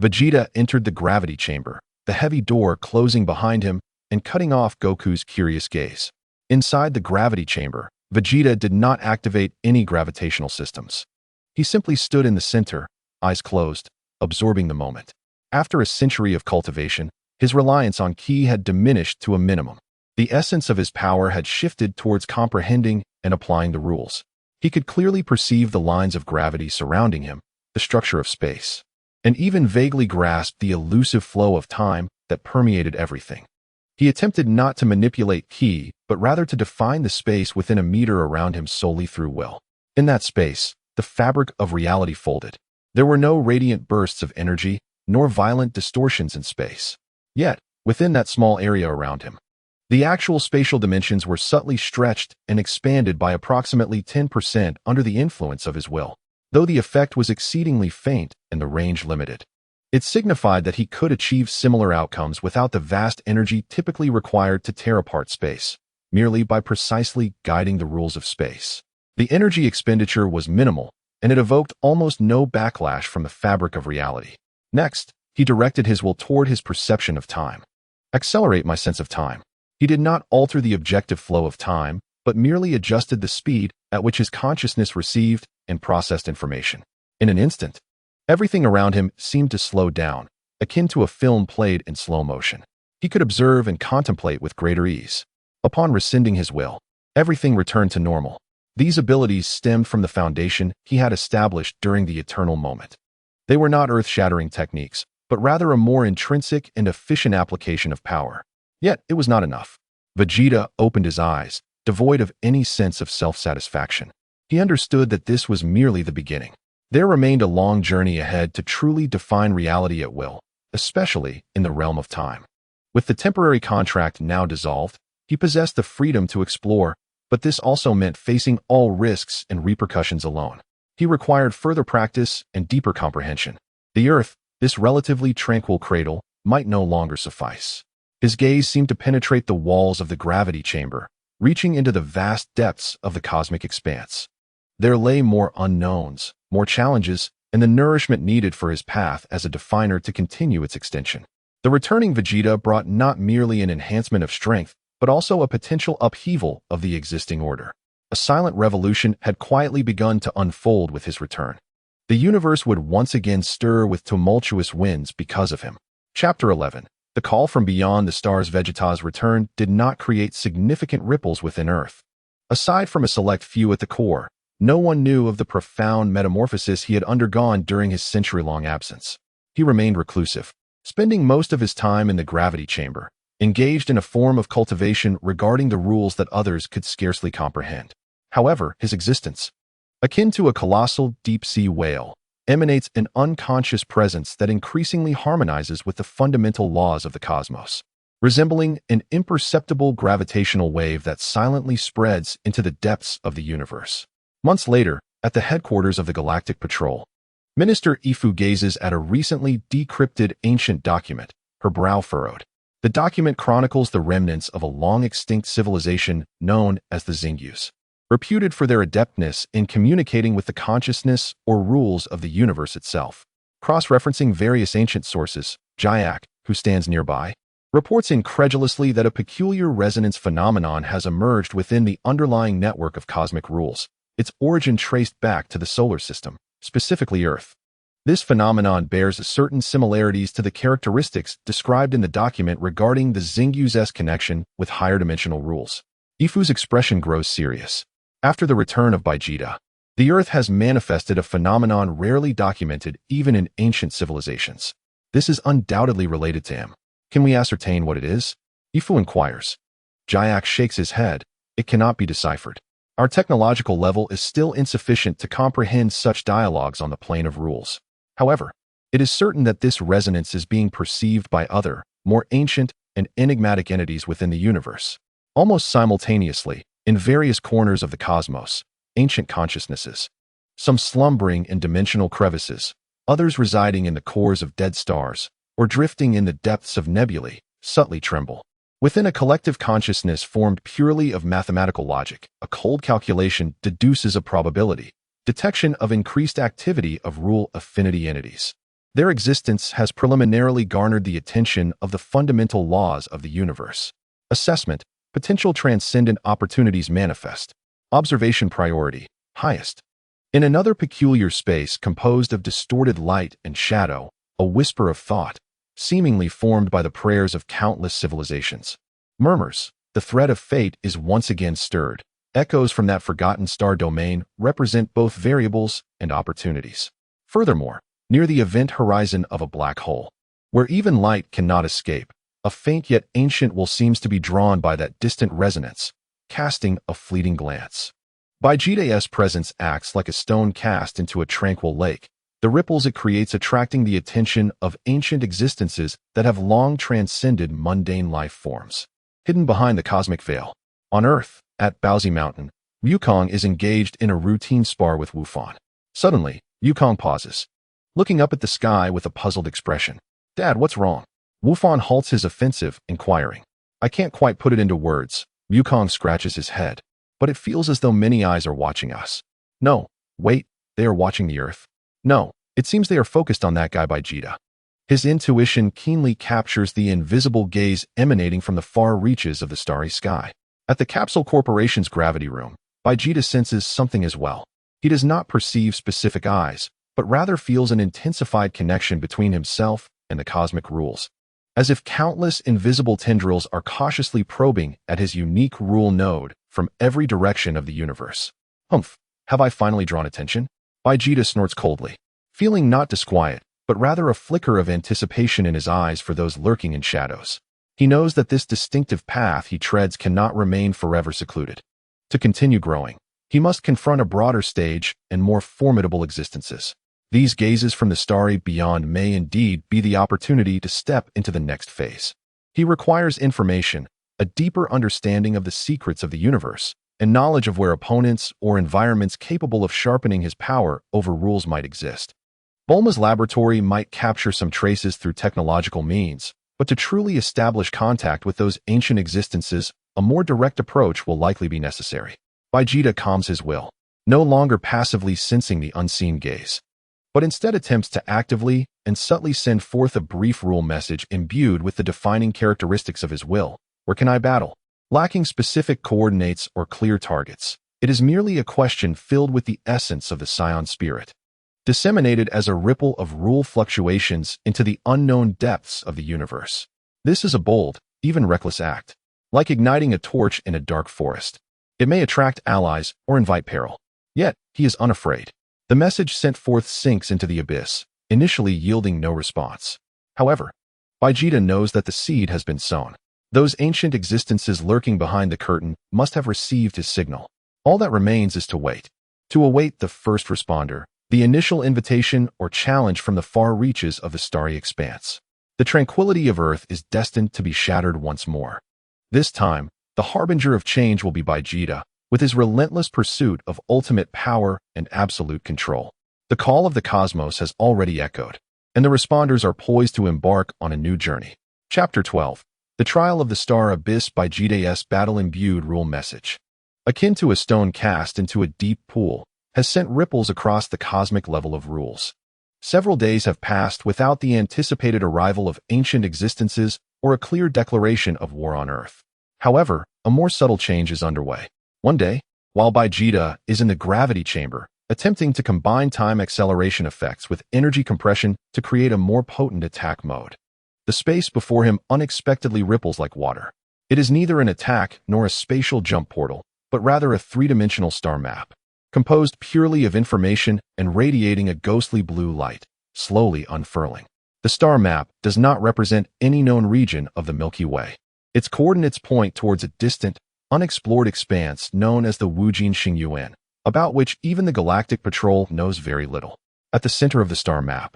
Speaker 1: Vegeta entered the gravity chamber, the heavy door closing behind him and cutting off Goku's curious gaze. Inside the gravity chamber, Vegeta did not activate any gravitational systems. He simply stood in the center, eyes closed, absorbing the moment. After a century of cultivation, his reliance on ki had diminished to a minimum. The essence of his power had shifted towards comprehending and applying the rules. He could clearly perceive the lines of gravity surrounding him, the structure of space, and even vaguely grasped the elusive flow of time that permeated everything. He attempted not to manipulate ki, but rather to define the space within a meter around him solely through will. In that space, the fabric of reality folded. There were no radiant bursts of energy, nor violent distortions in space. Yet, within that small area around him, the actual spatial dimensions were subtly stretched and expanded by approximately 10% under the influence of his will. Though the effect was exceedingly faint and the range limited, it signified that he could achieve similar outcomes without the vast energy typically required to tear apart space, merely by precisely guiding the rules of space. The energy expenditure was minimal, and it evoked almost no backlash from the fabric of reality. Next, he directed his will toward his perception of time. Accelerate my sense of time. He did not alter the objective flow of time, but merely adjusted the speed at which his consciousness received and processed information. In an instant, everything around him seemed to slow down, akin to a film played in slow motion. He could observe and contemplate with greater ease. Upon rescinding his will, everything returned to normal. These abilities stemmed from the foundation he had established during the eternal moment. They were not earth-shattering techniques, but rather a more intrinsic and efficient application of power. Yet, it was not enough. Vegeta opened his eyes, devoid of any sense of self-satisfaction. He understood that this was merely the beginning. There remained a long journey ahead to truly define reality at will, especially in the realm of time. With the temporary contract now dissolved, he possessed the freedom to explore, but this also meant facing all risks and repercussions alone. He required further practice and deeper comprehension. The Earth, this relatively tranquil cradle, might no longer suffice. His gaze seemed to penetrate the walls of the gravity chamber, reaching into the vast depths of the cosmic expanse. There lay more unknowns, more challenges, and the nourishment needed for his path as a definer to continue its extension. The returning Vegeta brought not merely an enhancement of strength, but also a potential upheaval of the existing order. A silent revolution had quietly begun to unfold with his return. The universe would once again stir with tumultuous winds because of him. Chapter 11. The call from beyond the stars. Vegeta's return did not create significant ripples within Earth. Aside from a select few at the core, no one knew of the profound metamorphosis he had undergone during his century-long absence. He remained reclusive, spending most of his time in the gravity chamber, engaged in a form of cultivation regarding the rules that others could scarcely comprehend. However, his existence, akin to a colossal deep-sea whale, emanates an unconscious presence that increasingly harmonizes with the fundamental laws of the cosmos, resembling an imperceptible gravitational wave that silently spreads into the depths of the universe. Months later, at the headquarters of the Galactic Patrol, Minister Ifu gazes at a recently decrypted ancient document, her brow furrowed. The document chronicles the remnants of a long-extinct civilization known as the Zingyus, reputed for their adeptness in communicating with the consciousness or rules of the universe itself. Cross-referencing various ancient sources, Jayak, who stands nearby, reports incredulously that a peculiar resonance phenomenon has emerged within the underlying network of cosmic rules, its origin traced back to the solar system, specifically Earth. This phenomenon bears certain similarities to the characteristics described in the document regarding the Zingyu's connection with higher dimensional rules. Ifu's expression grows serious. After the return of Vegeta, the Earth has manifested a phenomenon rarely documented even in ancient civilizations. This is undoubtedly related to him. Can we ascertain what it is? Ifu inquires. Jayak shakes his head. It cannot be deciphered. Our technological level is still insufficient to comprehend such dialogues on the plane of rules. However, it is certain that this resonance is being perceived by other, more ancient and enigmatic entities within the universe. Almost simultaneously, in various corners of the cosmos, ancient consciousnesses, some slumbering in dimensional crevices, others residing in the cores of dead stars, or drifting in the depths of nebulae, subtly tremble. Within a collective consciousness formed purely of mathematical logic, a cold calculation deduces a probability, detection of increased activity of rule affinity entities. Their existence has preliminarily garnered the attention of the fundamental laws of the universe. Assessment, potential transcendent opportunities manifest. Observation priority, highest. In another peculiar space composed of distorted light and shadow, a whisper of thought, seemingly formed by the prayers of countless civilizations, murmurs. The thread of fate is once again stirred. Echoes from that forgotten star domain represent both variables and opportunities. Furthermore, near the event horizon of a black hole, where even light cannot escape, a faint yet ancient will seems to be drawn by that distant resonance, casting a fleeting glance. Vegeta's presence acts like a stone cast into a tranquil lake, the ripples it creates attracting the attention of ancient existences that have long transcended mundane life forms. Hidden behind the cosmic veil, on Earth, at Baozi Mountain, Wukong is engaged in a routine spar with Wufan. Suddenly, Wukong pauses, looking up at the sky with a puzzled expression. "Dad, what's wrong?" Wufan halts his offensive, inquiring. "I can't quite put it into words." Wukong scratches his head. "But it feels as though many eyes are watching us." "No, wait, they are watching the Earth." "No, it seems they are focused on that guy Vegeta." His intuition keenly captures the invisible gaze emanating from the far reaches of the starry sky. At the Capsule Corporation's gravity room, Vegeta senses something as well. He does not perceive specific eyes, but rather feels an intensified connection between himself and the cosmic rules, as if countless invisible tendrils are cautiously probing at his unique rule node from every direction of the universe. "Humph, have I finally drawn attention?" Vegeta snorts coldly, feeling not disquiet, but rather a flicker of anticipation in his eyes for those lurking in shadows. He knows that this distinctive path he treads cannot remain forever secluded. To continue growing, he must confront a broader stage and more formidable existences. These gazes from the starry beyond may indeed be the opportunity to step into the next phase. He requires information, a deeper understanding of the secrets of the universe, and knowledge of where opponents or environments capable of sharpening his power over rules might exist. Bulma's laboratory might capture some traces through technological means, but to truly establish contact with those ancient existences, a more direct approach will likely be necessary. Vegeta calms his will, no longer passively sensing the unseen gaze, but instead attempts to actively and subtly send forth a brief rule message imbued with the defining characteristics of his will. "Where can I battle?" Lacking specific coordinates or clear targets, it is merely a question filled with the essence of the Scion spirit, disseminated as a ripple of rule fluctuations into the unknown depths of the universe. This is a bold, even reckless act, like igniting a torch in a dark forest. It may attract allies or invite peril. Yet, he is unafraid. The message sent forth sinks into the abyss, initially yielding no response. However, Vegeta knows that the seed has been sown. Those ancient existences lurking behind the curtain must have received his signal. All that remains is to wait. To await the first responder, the initial invitation or challenge from the far reaches of the starry expanse. The tranquility of Earth is destined to be shattered once more. This time, the harbinger of change will be Vegeta, with his relentless pursuit of ultimate power and absolute control. The call of the cosmos has already echoed, and the responders are poised to embark on a new journey. Chapter 12. The Trial of the Star Abyss by Vegeta's battle-imbued rule message. Akin to a stone cast into a deep pool, has sent ripples across the cosmic level of rules. Several days have passed without the anticipated arrival of ancient existences or a clear declaration of war on Earth. However, a more subtle change is underway. One day, while Vegeta is in the gravity chamber, attempting to combine time acceleration effects with energy compression to create a more potent attack mode, the space before him unexpectedly ripples like water. It is neither an attack nor a spatial jump portal, but rather a three-dimensional star map, composed purely of information and radiating a ghostly blue light, slowly unfurling. The star map does not represent any known region of the Milky Way. Its coordinates point towards a distant, unexplored expanse known as the Wujin Xingyuan, about which even the Galactic Patrol knows very little. At the center of the star map,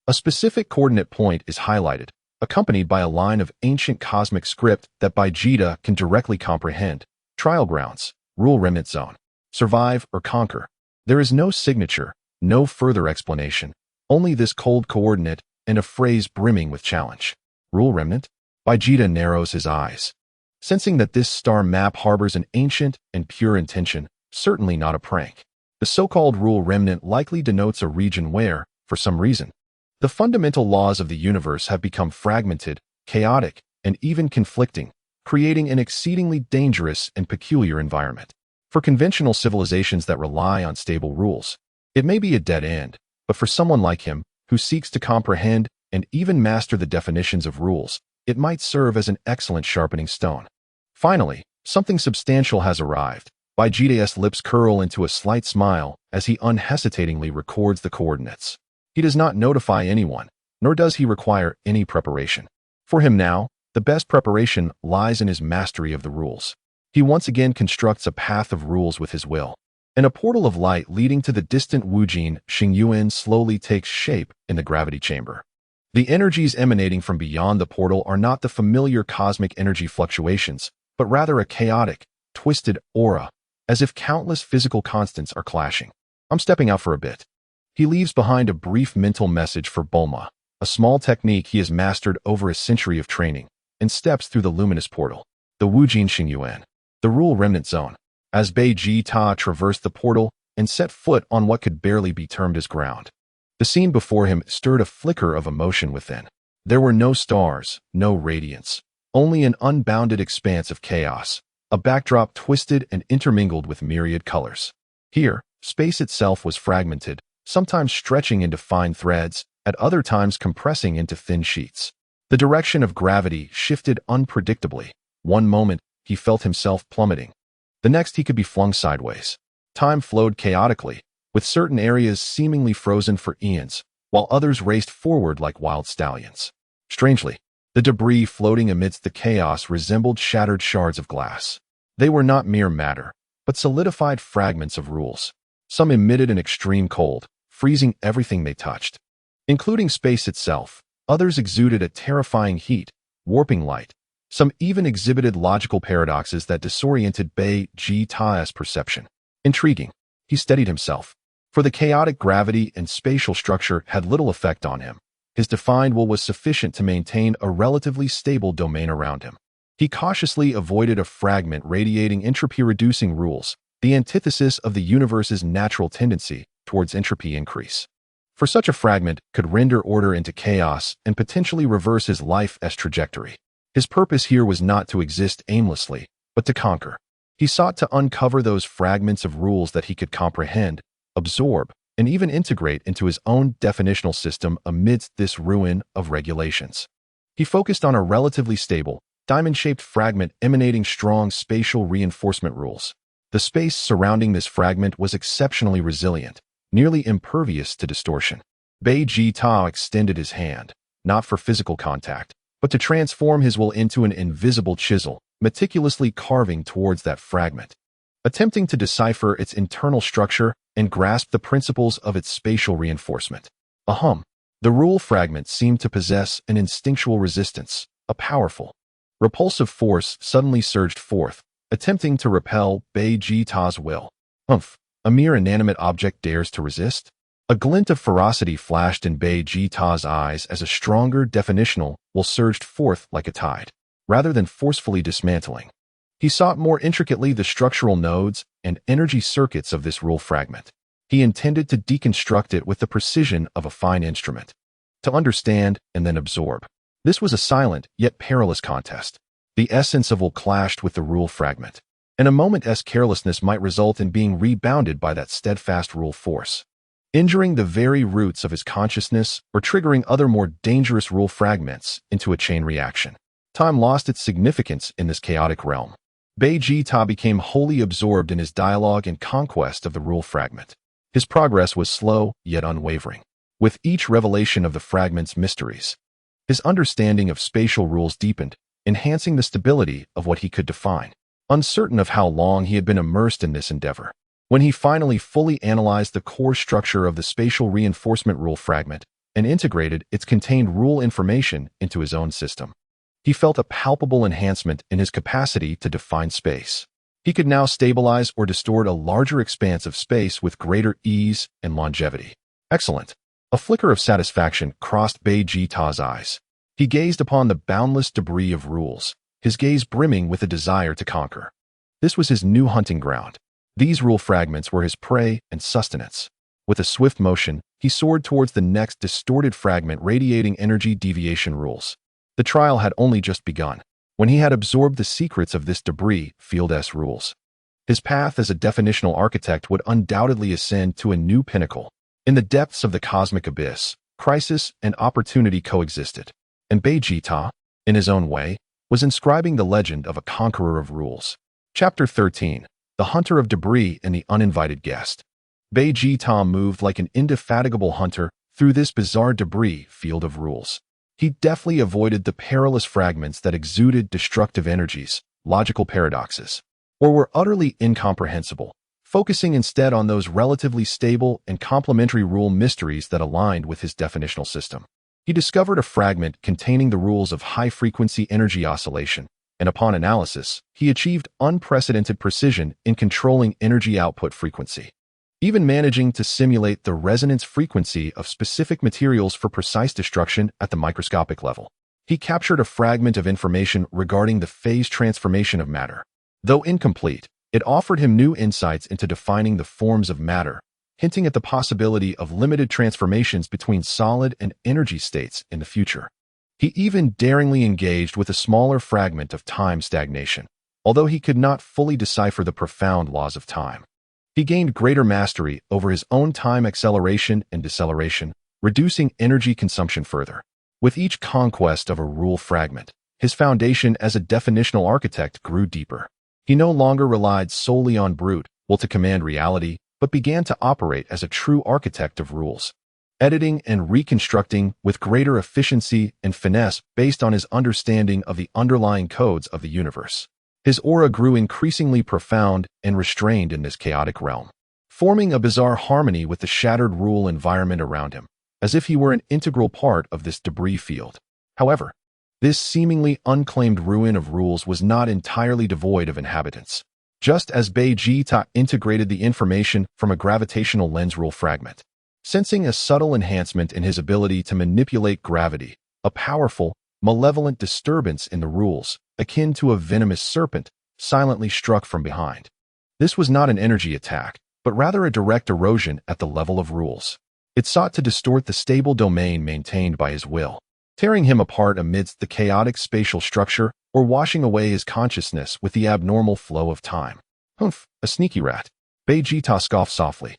Speaker 1: a specific coordinate point is highlighted, accompanied by a line of ancient cosmic script that Vegeta can directly comprehend. Trial grounds, rule remnant zone. Survive or conquer. There is no signature, no further explanation, only this cold coordinate and a phrase brimming with challenge. Rule remnant? Vegeta narrows his eyes, sensing that this star map harbors an ancient and pure intention, certainly not a prank. The so-called rule remnant likely denotes a region where, for some reason, the fundamental laws of the universe have become fragmented, chaotic, and even conflicting, creating an exceedingly dangerous and peculiar environment. For conventional civilizations that rely on stable rules, it may be a dead end, but for someone like him, who seeks to comprehend and even master the definitions of rules, it might serve as an excellent sharpening stone. Finally, something substantial has arrived, Vegeta's lips curl into a slight smile as he unhesitatingly records the coordinates. He does not notify anyone, nor does he require any preparation. For him now, the best preparation lies in his mastery of the rules. He once again constructs a path of rules with his will, and a portal of light leading to the distant Wujin Xingyuan slowly takes shape in the gravity chamber. The energies emanating from beyond the portal are not the familiar cosmic energy fluctuations, but rather a chaotic, twisted aura, as if countless physical constants are clashing. I'm stepping out for a bit. He leaves behind a brief mental message for Bulma, a small technique he has mastered over a century of training, and steps through the luminous portal, the Wujin Xingyuan, the Rule Remnant Zone. As Vegeta traversed the portal and set foot on what could barely be termed as ground, the scene before him stirred a flicker of emotion within. There were no stars, no radiance, only an unbounded expanse of chaos, a backdrop twisted and intermingled with myriad colors. Here, space itself was fragmented, sometimes stretching into fine threads, at other times compressing into thin sheets. The direction of gravity shifted unpredictably. One moment, he felt himself plummeting. The next, he could be flung sideways. Time flowed chaotically, with certain areas seemingly frozen for eons, while others raced forward like wild stallions. Strangely, the debris floating amidst the chaos resembled shattered shards of glass. They were not mere matter, but solidified fragments of rules. Some emitted an extreme cold, freezing everything they touched, including space itself. Others exuded a terrifying heat, warping light. Some even exhibited logical paradoxes that disoriented Vegeta's perception. Intriguing. He steadied himself, for the chaotic gravity and spatial structure had little effect on him. His defined will was sufficient to maintain a relatively stable domain around him. He cautiously avoided a fragment radiating entropy-reducing rules, the antithesis of the universe's natural tendency towards entropy increase. For such a fragment could render order into chaos and potentially reverse his life's trajectory. His purpose here was not to exist aimlessly, but to conquer. He sought to uncover those fragments of rules that he could comprehend, absorb, and even integrate into his own definitional system amidst this ruin of regulations. He focused on a relatively stable, diamond-shaped fragment emanating strong spatial reinforcement rules. The space surrounding this fragment was exceptionally resilient, nearly impervious to distortion. Vegeta extended his hand, not for physical contact, but to transform his will into an invisible chisel, meticulously carving towards that fragment, attempting to decipher its internal structure and grasp the principles of its spatial reinforcement. The rule fragment seemed to possess an instinctual resistance, a powerful, repulsive force suddenly surged forth, attempting to repel Vegeta's will. A mere inanimate object dares to resist? A glint of ferocity flashed in Vegeta's eyes as a stronger definitional will surged forth like a tide. Rather than forcefully dismantling, he sought more intricately the structural nodes and energy circuits of this rule fragment. He intended to deconstruct it with the precision of a fine instrument, to understand and then absorb. This was a silent yet perilous contest. The essence of will clashed with the rule fragment, and a moment's carelessness might result in being rebounded by that steadfast rule force, injuring the very roots of his consciousness or triggering other more dangerous rule fragments into a chain reaction. Time lost its significance in this chaotic realm. Vegeta became wholly absorbed in his dialogue and conquest of the rule fragment. His progress was slow yet unwavering. With each revelation of the fragment's mysteries, his understanding of spatial rules deepened, enhancing the stability of what he could define. Uncertain of how long he had been immersed in this endeavor, when he finally fully analyzed the core structure of the spatial reinforcement rule fragment and integrated its contained rule information into his own system, he felt a palpable enhancement in his capacity to define space. He could now stabilize or distort a larger expanse of space with greater ease and longevity. Excellent. A flicker of satisfaction crossed Vegeta's eyes. He gazed upon the boundless debris of rules, his gaze brimming with a desire to conquer. This was his new hunting ground. These rule fragments were his prey and sustenance. With a swift motion, he soared towards the next distorted fragment radiating energy deviation rules. The trial had only just begun, when he had absorbed the secrets of this debris field's rules. His path as a definitional architect would undoubtedly ascend to a new pinnacle. In the depths of the cosmic abyss, crisis and opportunity coexisted, and Vegeta, in his own way, was inscribing the legend of a conqueror of rules. Chapter 13. the hunter of debris and the uninvited guest. Vegeta moved like an indefatigable hunter through this bizarre debris field of rules. He deftly avoided the perilous fragments that exuded destructive energies, logical paradoxes, or were utterly incomprehensible, focusing instead on those relatively stable and complementary rule mysteries that aligned with his definitional system. He discovered a fragment containing the rules of high-frequency energy oscillation, and upon analysis, he achieved unprecedented precision in controlling energy output frequency, even managing to simulate the resonance frequency of specific materials for precise destruction at the microscopic level. He captured a fragment of information regarding the phase transformation of matter. Though incomplete, it offered him new insights into defining the forms of matter, hinting at the possibility of limited transformations between solid and energy states in the future. He even daringly engaged with a smaller fragment of time stagnation, although he could not fully decipher the profound laws of time. He gained greater mastery over his own time acceleration and deceleration, reducing energy consumption further. With each conquest of a rule fragment, his foundation as a definitional architect grew deeper. He no longer relied solely on brute will to command reality, but began to operate as a true architect of rules, editing and reconstructing with greater efficiency and finesse based on his understanding of the underlying codes of the universe. His aura grew increasingly profound and restrained in this chaotic realm, forming a bizarre harmony with the shattered rule environment around him, as if he were an integral part of this debris field. However, this seemingly unclaimed ruin of rules was not entirely devoid of inhabitants. Just as Vegeta integrated the information from a gravitational lens rule fragment, sensing a subtle enhancement in his ability to manipulate gravity, a powerful, malevolent disturbance in the rules, akin to a venomous serpent, silently struck from behind. This was not an energy attack, but rather a direct erosion at the level of rules. It sought to distort the stable domain maintained by his will, tearing him apart amidst the chaotic spatial structure or washing away his consciousness with the abnormal flow of time. Humph, a sneaky rat. Vegeta scoffed softly,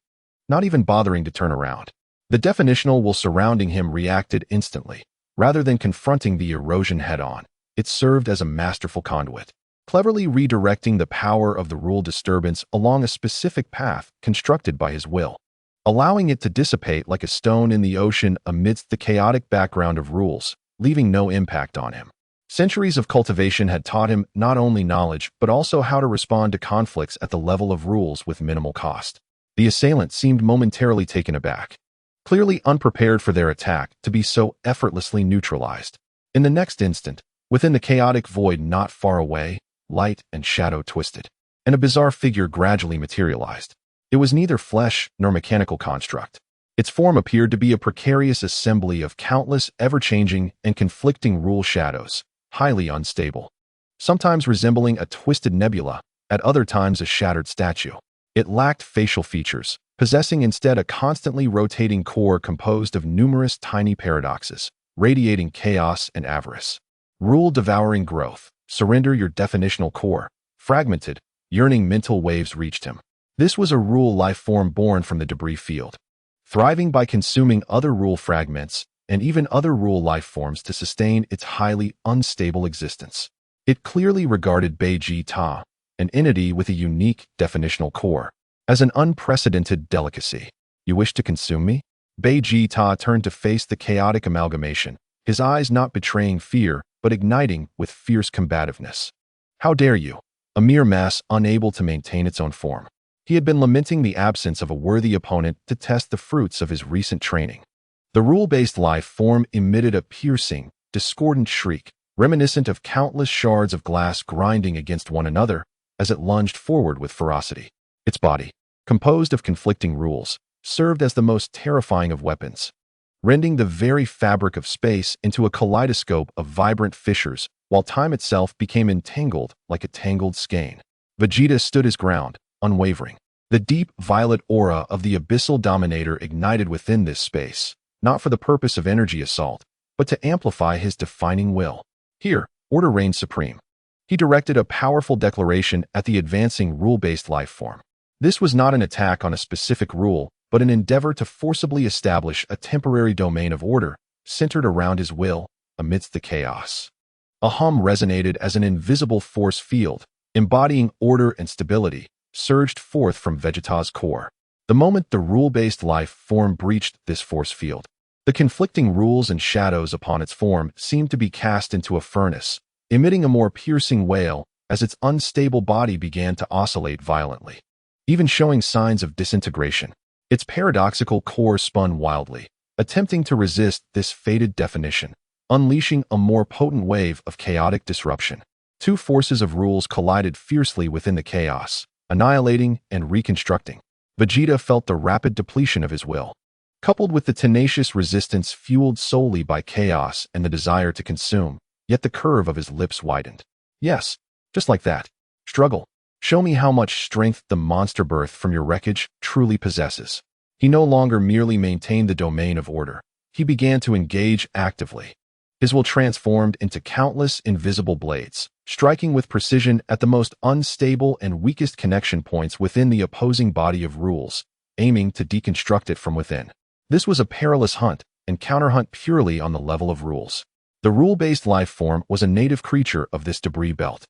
Speaker 1: not even bothering to turn around. The definitional will surrounding him reacted instantly. Rather than confronting the erosion head-on, it served as a masterful conduit, cleverly redirecting the power of the rule disturbance along a specific path constructed by his will, allowing it to dissipate like a stone in the ocean amidst the chaotic background of rules, leaving no impact on him. Centuries of cultivation had taught him not only knowledge but also how to respond to conflicts at the level of rules with minimal cost. The assailant seemed momentarily taken aback, clearly unprepared for their attack to be so effortlessly neutralized. In the next instant, within the chaotic void not far away, light and shadow twisted, and a bizarre figure gradually materialized. It was neither flesh nor mechanical construct. Its form appeared to be a precarious assembly of countless ever-changing and conflicting rule shadows, highly unstable, sometimes resembling a twisted nebula, at other times a shattered statue. It lacked facial features, possessing instead a constantly rotating core composed of numerous tiny paradoxes, radiating chaos and avarice. Rule-devouring growth. Surrender your definitional core. Fragmented, yearning mental waves reached him. This was a rule life form born from the debris field, thriving by consuming other rule fragments and even other rule life forms to sustain its highly unstable existence. It clearly regarded Vegeta, an entity with a unique definitional core, as an unprecedented delicacy. You wish to consume me? Vegeta turned to face the chaotic amalgamation, his eyes not betraying fear, but igniting with fierce combativeness. How dare you? A mere mass unable to maintain its own form. He had been lamenting the absence of a worthy opponent to test the fruits of his recent training. The rule-based life form emitted a piercing, discordant shriek, reminiscent of countless shards of glass grinding against one another as it lunged forward with ferocity. Its body, composed of conflicting rules, served as the most terrifying of weapons, rending the very fabric of space into a kaleidoscope of vibrant fissures, while time itself became entangled like a tangled skein. Vegeta stood his ground, unwavering. The deep violet aura of the abyssal dominator ignited within this space, not for the purpose of energy assault, but to amplify his defining will. Here, order reigned supreme. He directed a powerful declaration at the advancing rule-based life form. This was not an attack on a specific rule, but an endeavor to forcibly establish a temporary domain of order centered around his will amidst the chaos. A hum resonated as an invisible force field, embodying order and stability, surged forth from Vegeta's core. The moment the rule-based life form breached this force field, the conflicting rules and shadows upon its form seemed to be cast into a furnace, emitting a more piercing wail as its unstable body began to oscillate violently, even showing signs of disintegration. Its paradoxical core spun wildly, attempting to resist this fated definition, unleashing a more potent wave of chaotic disruption. Two forces of rules collided fiercely within the chaos, annihilating and reconstructing. Vegeta felt the rapid depletion of his will, coupled with the tenacious resistance fueled solely by chaos and the desire to consume, yet the curve of his lips widened. Yes, just like that. Struggle. Show me how much strength the monster birth from your wreckage truly possesses. He no longer merely maintained the domain of order. He began to engage actively. His will transformed into countless invisible blades, striking with precision at the most unstable and weakest connection points within the opposing body of rules, aiming to deconstruct it from within. This was a perilous hunt, and counterhunt purely on the level of rules. The rule-based life form was a native creature of this debris belt,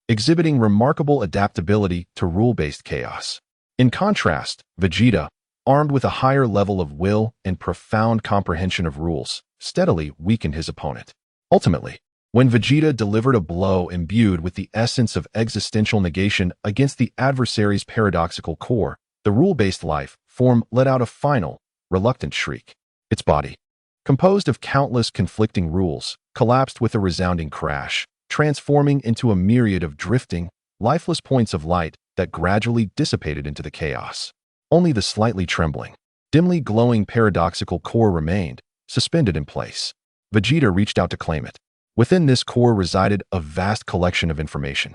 Speaker 1: exhibiting remarkable adaptability to rule-based chaos. In contrast, Vegeta, armed with a higher level of will and profound comprehension of rules, steadily weakened his opponent. Ultimately, when Vegeta delivered a blow imbued with the essence of existential negation against the adversary's paradoxical core, the rule-based life form let out a final, reluctant shriek. Its body, composed of countless conflicting rules, collapsed with a resounding crash, transforming into a myriad of drifting, lifeless points of light that gradually dissipated into the chaos. Only the slightly trembling, dimly glowing paradoxical core remained, suspended in place. Vegeta reached out to claim it. Within this core resided a vast collection of information,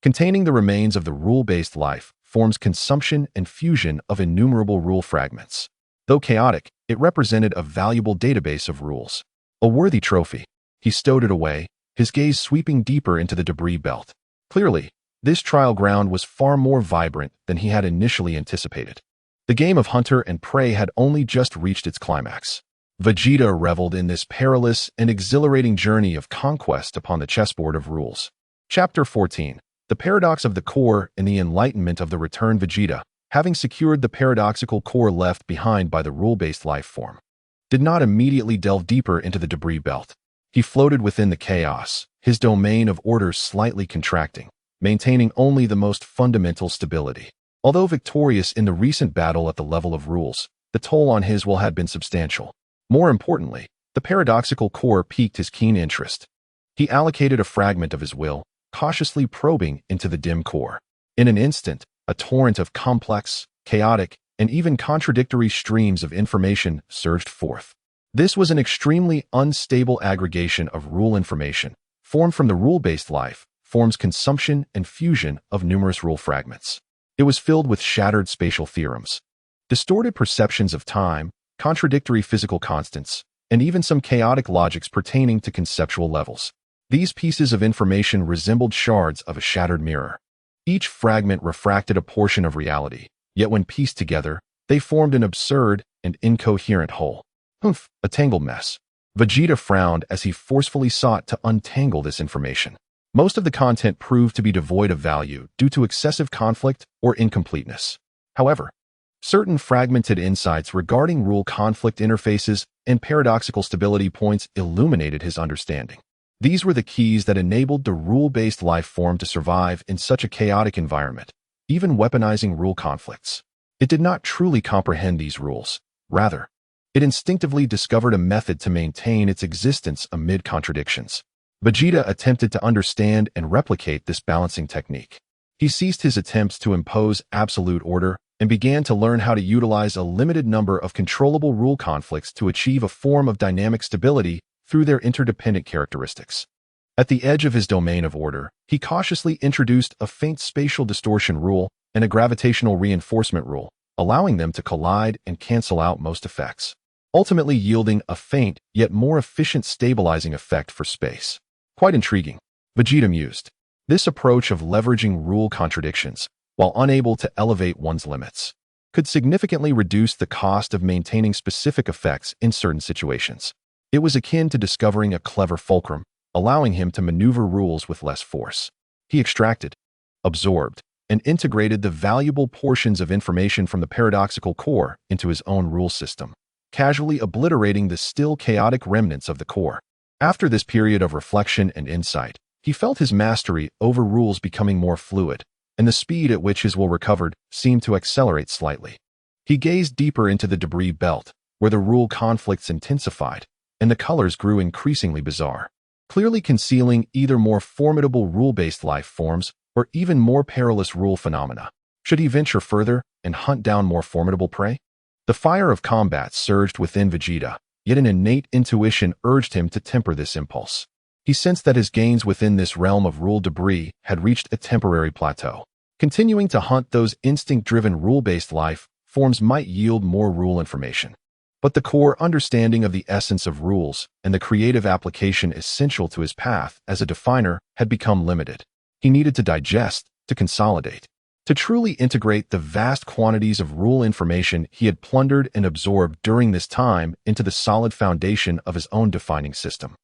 Speaker 1: containing the remains of the rule-based life form's consumption and fusion of innumerable rule fragments. Though chaotic, it represented a valuable database of rules. A worthy trophy. He stowed it away, his gaze sweeping deeper into the debris belt. Clearly, this trial ground was far more vibrant than he had initially anticipated. The game of hunter and prey had only just reached its climax. Vegeta reveled in this perilous and exhilarating journey of conquest upon the chessboard of rules. Chapter 14. The Paradox of the Core and the Enlightenment of the Returned Vegeta, having secured the paradoxical core left behind by the rule-based life form, did not immediately delve deeper into the debris belt. He floated within the chaos, his domain of order slightly contracting, maintaining only the most fundamental stability. Although victorious in the recent battle at the level of rules, the toll on his will had been substantial. More importantly, the paradoxical core piqued his keen interest. He allocated a fragment of his will, cautiously probing into the dim core. In an instant, a torrent of complex, chaotic, and even contradictory streams of information surged forth. This was an extremely unstable aggregation of rule information, formed from the rule-based life form's consumption and fusion of numerous rule fragments. It was filled with shattered spatial theorems, distorted perceptions of time, contradictory physical constants, and even some chaotic logics pertaining to conceptual levels. These pieces of information resembled shards of a shattered mirror. Each fragment refracted a portion of reality, yet when pieced together, they formed an absurd and incoherent whole. Humph, a tangled mess. Vegeta frowned as he forcefully sought to untangle this information. Most of the content proved to be devoid of value due to excessive conflict or incompleteness. However, certain fragmented insights regarding rule conflict interfaces and paradoxical stability points illuminated his understanding. These were the keys that enabled the rule-based life form to survive in such a chaotic environment, even weaponizing rule conflicts. It did not truly comprehend these rules. Rather, it instinctively discovered a method to maintain its existence amid contradictions. Vegeta attempted to understand and replicate this balancing technique. He ceased his attempts to impose absolute order and began to learn how to utilize a limited number of controllable rule conflicts to achieve a form of dynamic stability through their interdependent characteristics. At the edge of his domain of order, he cautiously introduced a faint spatial distortion rule and a gravitational reinforcement rule, allowing them to collide and cancel out most effects, ultimately yielding a faint yet more efficient stabilizing effect for space. Quite intriguing, Vegeta mused. This approach of leveraging rule contradictions, while unable to elevate one's limits, could significantly reduce the cost of maintaining specific effects in certain situations. It was akin to discovering a clever fulcrum, allowing him to maneuver rules with less force. He extracted, absorbed, and integrated the valuable portions of information from the paradoxical core into his own rule system, casually obliterating the still chaotic remnants of the core. After this period of reflection and insight, he felt his mastery over rules becoming more fluid, and the speed at which his will recovered seemed to accelerate slightly. He gazed deeper into the debris belt, where the rule conflicts intensified, and the colors grew increasingly bizarre, clearly concealing either more formidable rule-based life forms or even more perilous rule phenomena. Should he venture further and hunt down more formidable prey? The fire of combat surged within Vegeta, yet an innate intuition urged him to temper this impulse. He sensed that his gains within this realm of rule debris had reached a temporary plateau. Continuing to hunt those instinct-driven rule-based life forms might yield more rule information. But the core understanding of the essence of rules and the creative application essential to his path as a definer had become limited. He needed to digest, to consolidate, to truly integrate the vast quantities of rule information he had plundered and absorbed during this time into the solid foundation of his own defining system.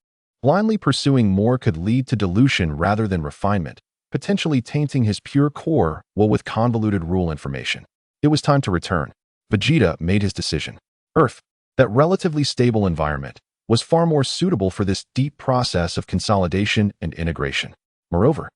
Speaker 1: Blindly pursuing more could lead to dilution rather than refinement, potentially tainting his pure core with convoluted rule information. It was time to return. Vegeta made his decision. Earth, that relatively stable environment, was far more suitable for this deep process of consolidation and integration. Moreover,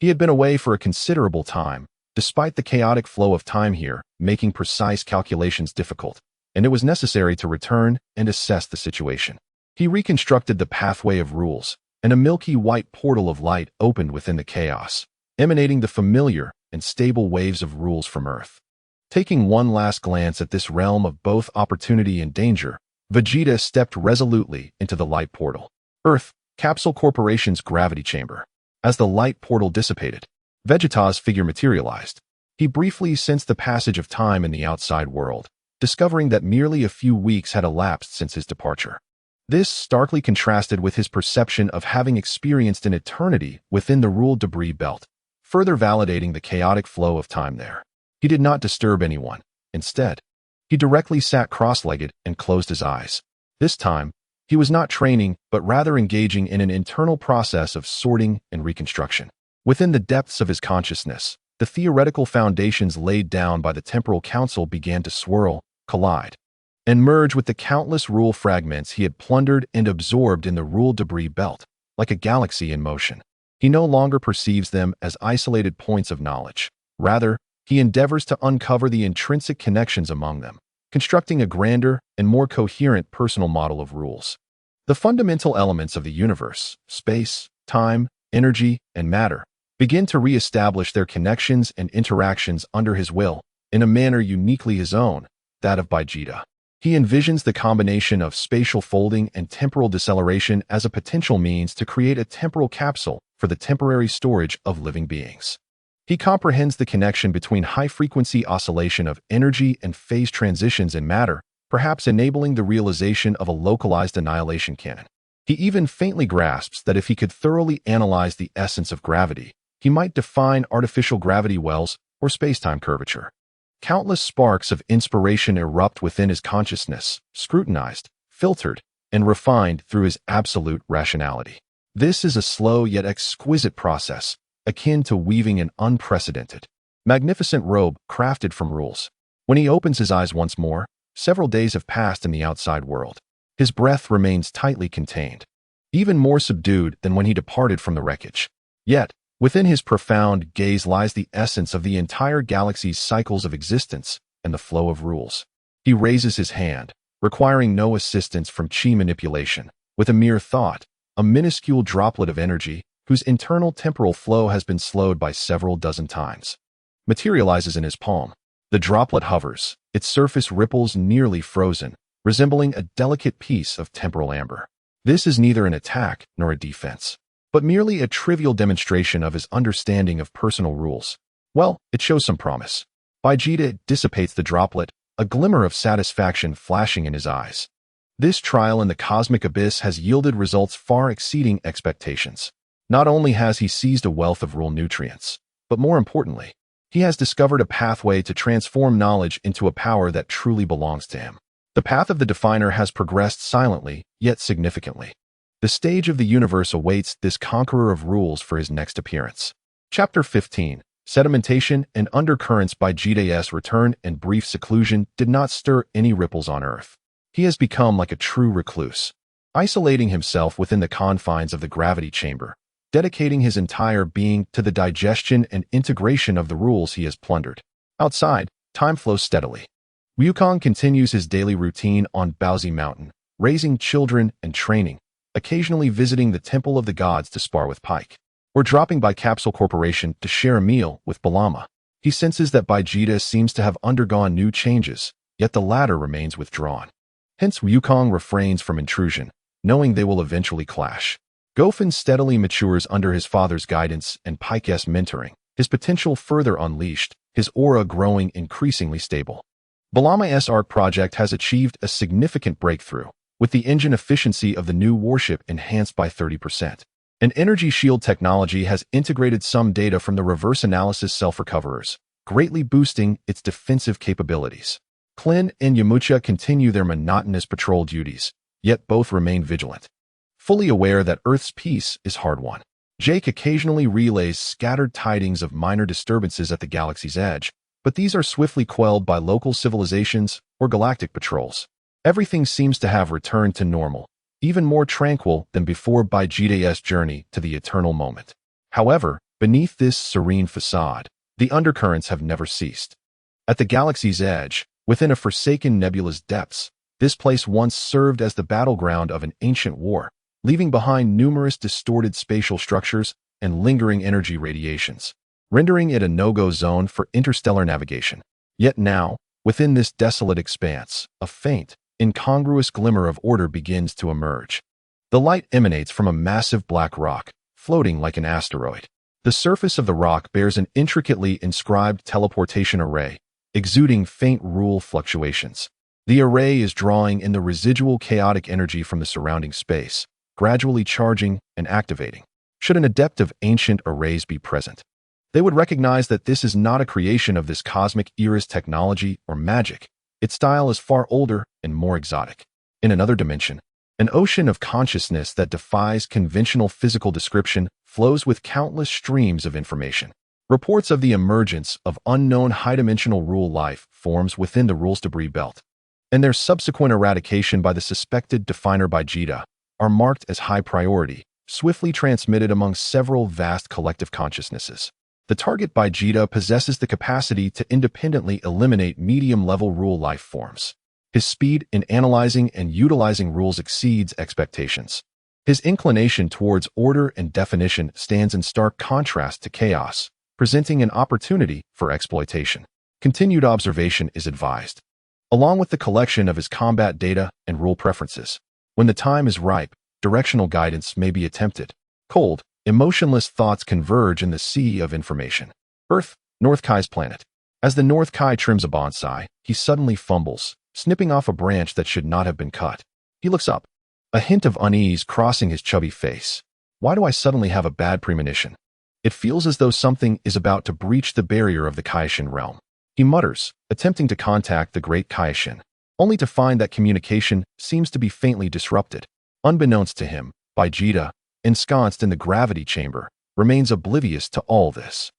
Speaker 1: he had been away for a considerable time, despite the chaotic flow of time here making precise calculations difficult, and it was necessary to return and assess the situation. He reconstructed the pathway of rules, and a milky white portal of light opened within the chaos, emanating the familiar and stable waves of rules from Earth. Taking one last glance at this realm of both opportunity and danger, Vegeta stepped resolutely into the light portal. Earth, Capsule Corporation's gravity chamber. As the light portal dissipated, Vegeta's figure materialized. He briefly sensed the passage of time in the outside world, discovering that merely a few weeks had elapsed since his departure. This starkly contrasted with his perception of having experienced an eternity within the ruled debris belt, further validating the chaotic flow of time there. He did not disturb anyone. Instead, he directly sat cross-legged and closed his eyes. This time, he was not training, but rather engaging in an internal process of sorting and reconstruction. Within the depths of his consciousness, the theoretical foundations laid down by the temporal council began to swirl, collide, and merge with the countless rule fragments he had plundered and absorbed in the rule debris belt, like a galaxy in motion. He no longer perceives them as isolated points of knowledge. Rather, he endeavors to uncover the intrinsic connections among them, constructing a grander and more coherent personal model of rules. The fundamental elements of the universe, space, time, energy, and matter, begin to re-establish their connections and interactions under his will, in a manner uniquely his own, that of Vegeta. He envisions the combination of spatial folding and temporal deceleration as a potential means to create a temporal capsule for the temporary storage of living beings. He comprehends the connection between high-frequency oscillation of energy and phase transitions in matter, perhaps enabling the realization of a localized annihilation canon. He even faintly grasps that if he could thoroughly analyze the essence of gravity, he might define artificial gravity wells or space-time curvature. Countless sparks of inspiration erupt within his consciousness, scrutinized, filtered, and refined through his absolute rationality. This is a slow yet exquisite process, akin to weaving an unprecedented, magnificent robe crafted from rules. When he opens his eyes once more, several days have passed in the outside world. His breath remains tightly contained, even more subdued than when he departed from the wreckage. Yet, within his profound gaze lies the essence of the entire galaxy's cycles of existence and the flow of rules. He raises his hand, requiring no assistance from chi manipulation, with a mere thought, a minuscule droplet of energy, whose internal temporal flow has been slowed by several dozen times, materializes in his palm. The droplet hovers, its surface ripples nearly frozen, resembling a delicate piece of temporal amber. This is neither an attack nor a defense, but merely a trivial demonstration of his understanding of personal rules. Well, it shows some promise. Vegeta dissipates the droplet, a glimmer of satisfaction flashing in his eyes. This trial in the cosmic abyss has yielded results far exceeding expectations. Not only has he seized a wealth of rule nutrients, but more importantly, he has discovered a pathway to transform knowledge into a power that truly belongs to him. The path of the definer has progressed silently, yet significantly. The stage of the universe awaits this conqueror of rules for his next appearance. Chapter 15. Sedimentation and undercurrents by Vegeta's return and brief seclusion did not stir any ripples on Earth. He has become like a true recluse, isolating himself within the confines of the gravity chamber, dedicating his entire being to the digestion and integration of the rules he has plundered. Outside, time flows steadily. Wukong continues his daily routine on Baozi Mountain, raising children and training, occasionally visiting the Temple of the Gods to spar with Pike, or dropping by Capsule Corporation to share a meal with Balama. He senses that Vegeta seems to have undergone new changes, yet the latter remains withdrawn. Hence Wukong refrains from intrusion, knowing they will eventually clash. Gofen steadily matures under his father's guidance and Pike's mentoring, his potential further unleashed, his aura growing increasingly stable. Balama's ARC project has achieved a significant breakthrough, with the engine efficiency of the new warship enhanced by 30%. An energy shield technology has integrated some data from the reverse analysis self-recoverers, greatly boosting its defensive capabilities. Klin and Yamucha continue their monotonous patrol duties, yet both remain vigilant. Fully aware that Earth's peace is hard-won, Jake occasionally relays scattered tidings of minor disturbances at the galaxy's edge, but these are swiftly quelled by local civilizations or galactic patrols. Everything seems to have returned to normal, even more tranquil than before Vegeta's journey to the eternal moment. However, beneath this serene facade, the undercurrents have never ceased. At the galaxy's edge, within a forsaken nebula's depths, this place once served as the battleground of an ancient war, leaving behind numerous distorted spatial structures and lingering energy radiations, rendering it a no-go zone for interstellar navigation. Yet now, within this desolate expanse, a faint, incongruous glimmer of order begins to emerge. The light emanates from a massive black rock, floating like an asteroid. The surface of the rock bears an intricately inscribed teleportation array, exuding faint rule fluctuations. The array is drawing in the residual chaotic energy from the surrounding space, gradually charging and activating. Should an adept of ancient arrays be present, they would recognize that this is not a creation of this cosmic era's technology or magic. Its style is far older and more exotic. In another dimension, an ocean of consciousness that defies conventional physical description flows with countless streams of information. Reports of the emergence of unknown high-dimensional rule life forms within the rule's debris belt, and their subsequent eradication by the suspected definer Vegeta are marked as high priority, swiftly transmitted among several vast collective consciousnesses. The target Vegeta possesses the capacity to independently eliminate medium-level rule life forms. His speed in analyzing and utilizing rules exceeds expectations. His inclination towards order and definition stands in stark contrast to chaos, presenting an opportunity for exploitation. Continued observation is advised, along with the collection of his combat data and rule preferences. When the time is ripe, directional guidance may be attempted. Cold, emotionless thoughts converge in the sea of information. Earth, North Kai's planet. As the North Kai trims a bonsai, he suddenly fumbles, snipping off a branch that should not have been cut. He looks up, a hint of unease crossing his chubby face. Why do I suddenly have a bad premonition? It feels as though something is about to breach the barrier of the Kaishin realm. He mutters, attempting to contact the great Kaishin, only to find that communication seems to be faintly disrupted. Unbeknownst to him, Vegeta, ensconced in the gravity chamber, remains oblivious to all this,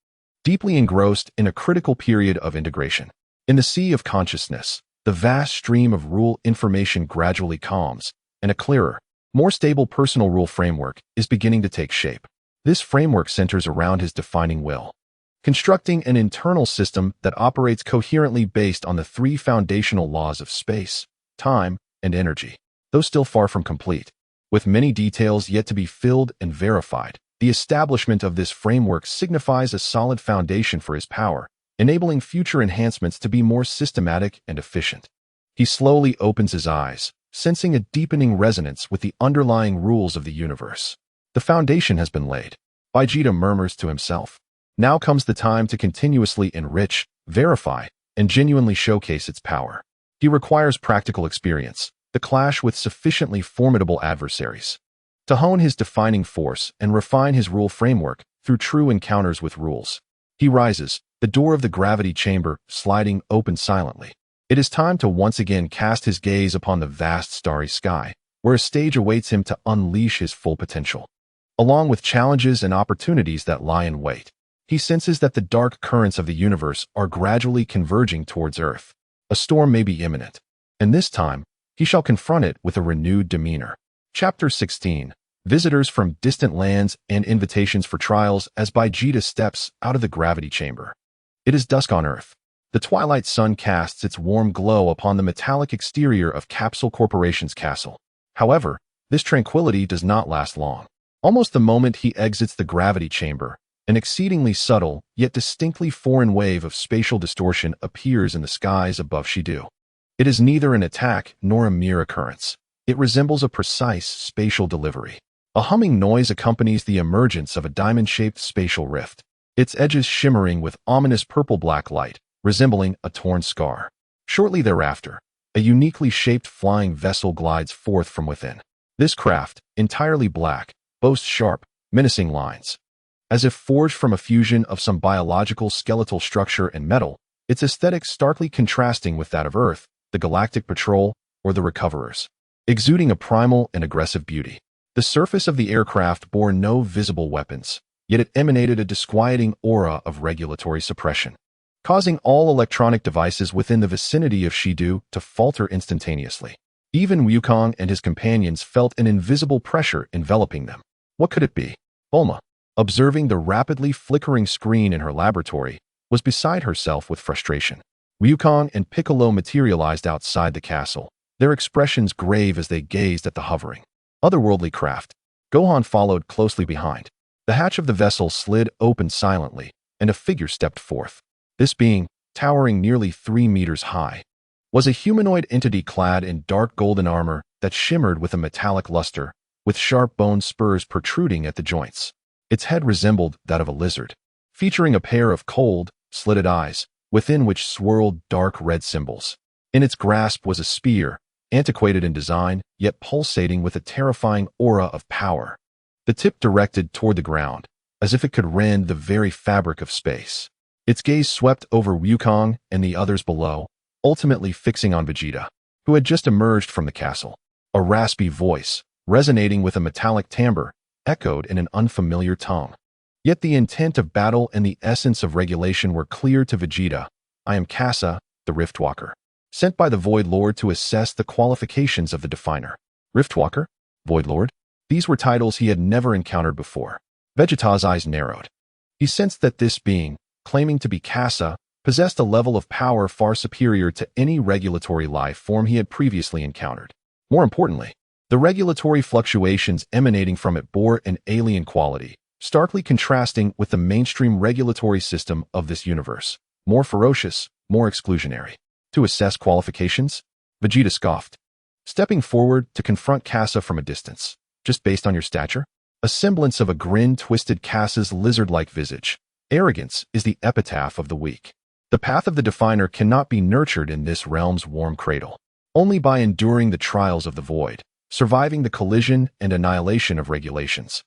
Speaker 1: deeply engrossed in a critical period of integration. In the sea of consciousness, the vast stream of rule information gradually calms, and a clearer, more stable personal rule framework is beginning to take shape. This framework centers around his defining will, constructing an internal system that operates coherently based on the three foundational laws of space, time, and energy. Though still far from complete, with many details yet to be filled and verified, the establishment of this framework signifies a solid foundation for his power, enabling future enhancements to be more systematic and efficient. He slowly opens his eyes, sensing a deepening resonance with the underlying rules of the universe. The foundation has been laid. Vegeta murmurs to himself. Now comes the time to continuously enrich, verify, and genuinely showcase its power. He requires practical experience, the clash with sufficiently formidable adversaries, to hone his defining force and refine his rule framework through true encounters with rules. He rises, the door of the gravity chamber sliding open silently. It is time to once again cast his gaze upon the vast starry sky, where a stage awaits him to unleash his full potential. Along with challenges and opportunities that lie in wait, He senses that the dark currents of the universe are gradually converging towards Earth. A storm may be imminent, and this time, he shall confront it with a renewed demeanor. Chapter 16. Visitors from distant lands and invitations for trials as Vegeta steps out of the gravity chamber. It is dusk on Earth. The twilight sun casts its warm glow upon the metallic exterior of Capsule Corporation's castle. However, this tranquility does not last long. Almost the moment he exits the gravity chamber, an exceedingly subtle, yet distinctly foreign wave of spatial distortion appears in the skies above Shidu. It is neither an attack nor a mere occurrence. It resembles a precise spatial delivery. A humming noise accompanies the emergence of a diamond-shaped spatial rift, its edges shimmering with ominous purple-black light, resembling a torn scar. Shortly thereafter, a uniquely shaped flying vessel glides forth from within. This craft, entirely black, boasts sharp, menacing lines. As if forged from a fusion of some biological skeletal structure and metal, its aesthetic starkly contrasting with that of Earth, the Galactic Patrol, or the Recoverers. Exuding a primal and aggressive beauty. The surface of the aircraft bore no visible weapons, yet it emanated a disquieting aura of regulatory suppression, causing all electronic devices within the vicinity of Shidu to falter instantaneously. Even Wukong and his companions felt an invisible pressure enveloping them. What could it be? Bulma, observing the rapidly flickering screen in her laboratory, was beside herself with frustration. Wukong and Piccolo materialized outside the castle, their expressions grave as they gazed at the hovering, otherworldly craft. Gohan followed closely behind. The hatch of the vessel slid open silently, and a figure stepped forth. This being, towering nearly 3 meters high, was a humanoid entity clad in dark golden armor that shimmered with a metallic luster, with sharp bone spurs protruding at the joints. Its head resembled that of a lizard, featuring a pair of cold, slitted eyes, within which swirled dark red symbols. In its grasp was a spear, antiquated in design, yet pulsating with a terrifying aura of power. The tip directed toward the ground, as if it could rend the very fabric of space. Its gaze swept over Wukong and the others below, ultimately fixing on Vegeta, who had just emerged from the castle. A raspy voice, resonating with a metallic timbre, echoed in an unfamiliar tongue. Yet the intent of battle and the essence of regulation were clear to Vegeta. I am Kasa, the Riftwalker, sent by the Void Lord to assess the qualifications of the Definer. Riftwalker? Void Lord? These were titles he had never encountered before. Vegeta's eyes narrowed. He sensed that this being, claiming to be Kasa, possessed a level of power far superior to any regulatory life form he had previously encountered. More importantly, the regulatory fluctuations emanating from it bore an alien quality, starkly contrasting with the mainstream regulatory system of this universe. More ferocious, more exclusionary. To assess qualifications? Vegeta scoffed, stepping forward to confront Kasa from a distance. Just based on your stature? A semblance of a grin twisted Kasa's lizard-like visage. Arrogance is the epitaph of the weak. The path of the Definer cannot be nurtured in this realm's warm cradle. Only by enduring the trials of the void, surviving the collision and annihilation of regulations,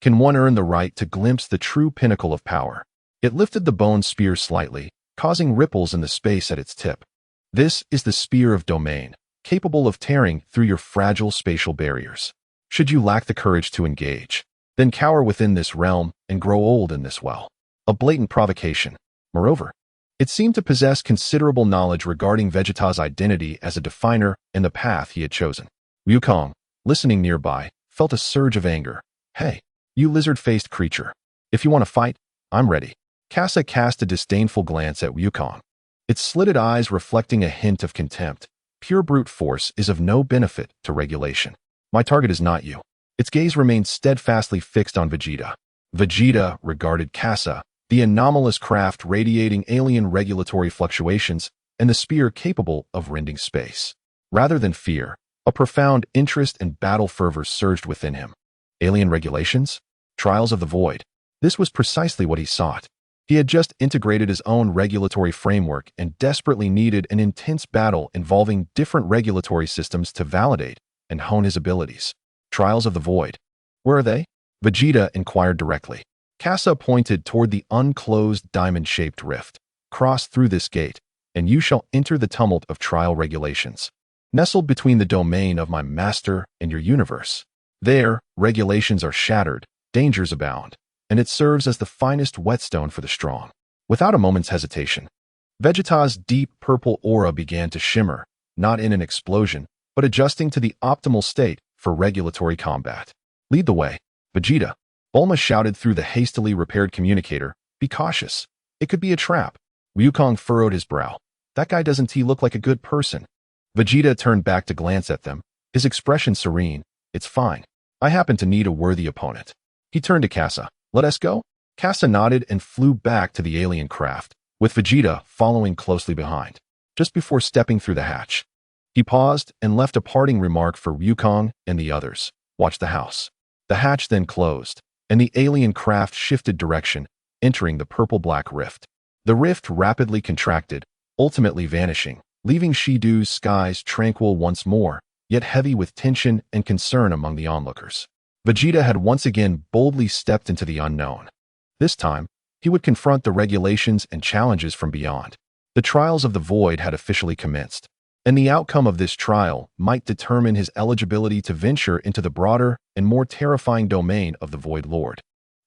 Speaker 1: can one earn the right to glimpse the true pinnacle of power. It lifted the bone spear slightly, causing ripples in the space at its tip. This is the spear of domain, capable of tearing through your fragile spatial barriers. Should you lack the courage to engage, then cower within this realm and grow old in this well. A blatant provocation. Moreover, it seemed to possess considerable knowledge regarding Vegeta's identity as a Definer and the path he had chosen. Wukong, listening nearby, felt a surge of anger. Hey, you lizard-faced creature. If you want to fight, I'm ready. Kasa cast a disdainful glance at Wukong, its slitted eyes reflecting a hint of contempt. Pure brute force is of no benefit to regulation. My target is not you. Its gaze remained steadfastly fixed on Vegeta. Vegeta regarded Kasa, the anomalous craft radiating alien regulatory fluctuations, and the spear capable of rending space. Rather than fear, a profound interest and battle fervor surged within him. Alien regulations? Trials of the void. This was precisely what he sought. He had just integrated his own regulatory framework and desperately needed an intense battle involving different regulatory systems to validate and hone his abilities. Trials of the void. Where are they? Vegeta inquired directly. Kasa pointed toward the unclosed diamond-shaped rift. Cross through this gate, and you shall enter the tumult of trial regulations. Nestled between the domain of my master and your universe. There, regulations are shattered, dangers abound, and it serves as the finest whetstone for the strong. Without a moment's hesitation, Vegeta's deep purple aura began to shimmer, not in an explosion, but adjusting to the optimal state for regulatory combat. Lead the way, Vegeta. Bulma shouted through the hastily repaired communicator. Be cautious. It could be a trap. Wukong furrowed his brow. That guy doesn't he look like a good person? Vegeta turned back to glance at them, his expression serene. It's fine. I happen to need a worthy opponent. He turned to Kasa. Let us go? Kasa nodded and flew back to the alien craft, with Vegeta following closely behind. Just before stepping through the hatch, he paused and left a parting remark for Wukong and the others. Watch the house. The hatch then closed, and the alien craft shifted direction, entering the purple-black rift. The rift rapidly contracted, ultimately vanishing, leaving Shidu's skies tranquil once more, yet heavy with tension and concern among the onlookers. Vegeta had once again boldly stepped into the unknown. This time, he would confront the regulations and challenges from beyond. The trials of the void had officially commenced, and the outcome of this trial might determine his eligibility to venture into the broader and more terrifying domain of the Void Lord,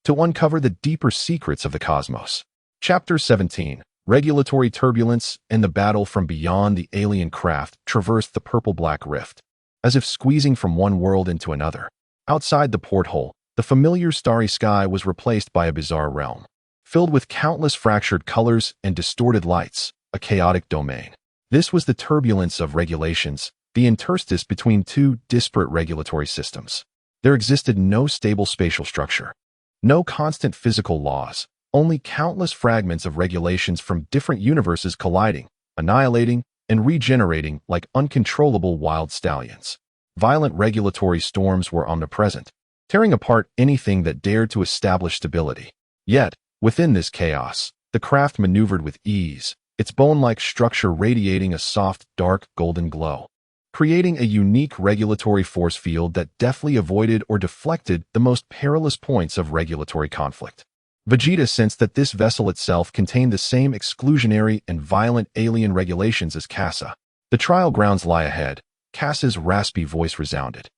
Speaker 1: to uncover the deeper secrets of the cosmos. Chapter 17. Regulatory turbulence and the battle from beyond. The alien craft traversed the purple-black rift, as if squeezing from one world into another. Outside the porthole, the familiar starry sky was replaced by a bizarre realm, filled with countless fractured colors and distorted lights, a chaotic domain. This was the turbulence of regulations, the interstice between two disparate regulatory systems. There existed no stable spatial structure, no constant physical laws, only countless fragments of regulations from different universes colliding, annihilating, and regenerating like uncontrollable wild stallions. Violent regulatory storms were omnipresent, tearing apart anything that dared to establish stability. Yet, within this chaos, the craft maneuvered with ease, its bone-like structure radiating a soft, dark, golden glow, creating a unique regulatory force field that deftly avoided or deflected the most perilous points of regulatory conflict. Vegeta sensed that this vessel itself contained the same exclusionary and violent alien regulations as Kasa. The trial grounds lie ahead, Kasa's raspy voice resounded.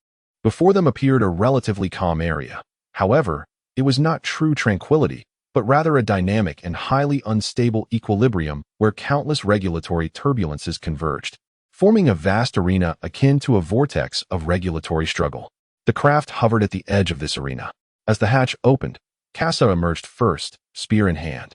Speaker 1: Before them appeared a relatively calm area. However, it was not true tranquility, but rather a dynamic and highly unstable equilibrium where countless regulatory turbulences converged, forming a vast arena akin to a vortex of regulatory struggle. The craft hovered at the edge of this arena. As the hatch opened, Kasa emerged first, spear in hand.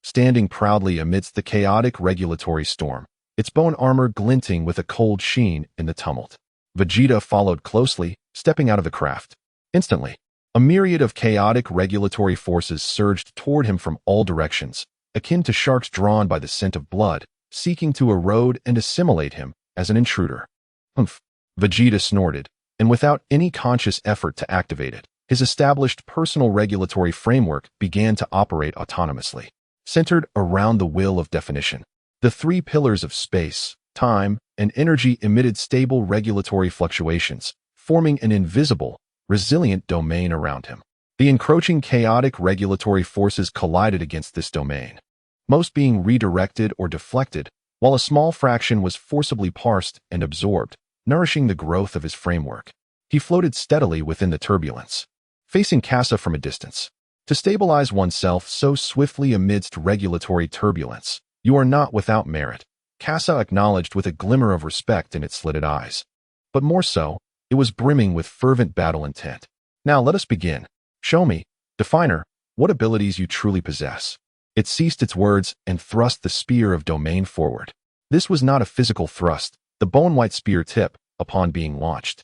Speaker 1: Standing proudly amidst the chaotic regulatory storm, its bone armor glinting with a cold sheen in the tumult. Vegeta followed closely, stepping out of the craft. Instantly, a myriad of chaotic regulatory forces surged toward him from all directions, akin to sharks drawn by the scent of blood, seeking to erode and assimilate him as an intruder. Humph! Vegeta snorted, and without any conscious effort to activate it, his established personal regulatory framework began to operate autonomously, centered around the will of definition. The three pillars of space, time, and energy emitted stable regulatory fluctuations, forming an invisible, resilient domain around him. The encroaching chaotic regulatory forces collided against this domain, most being redirected or deflected, while a small fraction was forcibly parsed and absorbed, nourishing the growth of his framework. He floated steadily within the turbulence, facing Kasa from a distance. To stabilize oneself so swiftly amidst regulatory turbulence, you are not without merit, Kasa acknowledged with a glimmer of respect in its slitted eyes. But more so, it was brimming with fervent battle intent. Now let us begin. Show me, Definer, what abilities you truly possess. It ceased its words and thrust the spear of domain forward. This was not a physical thrust. The bone-white spear tip, upon being launched,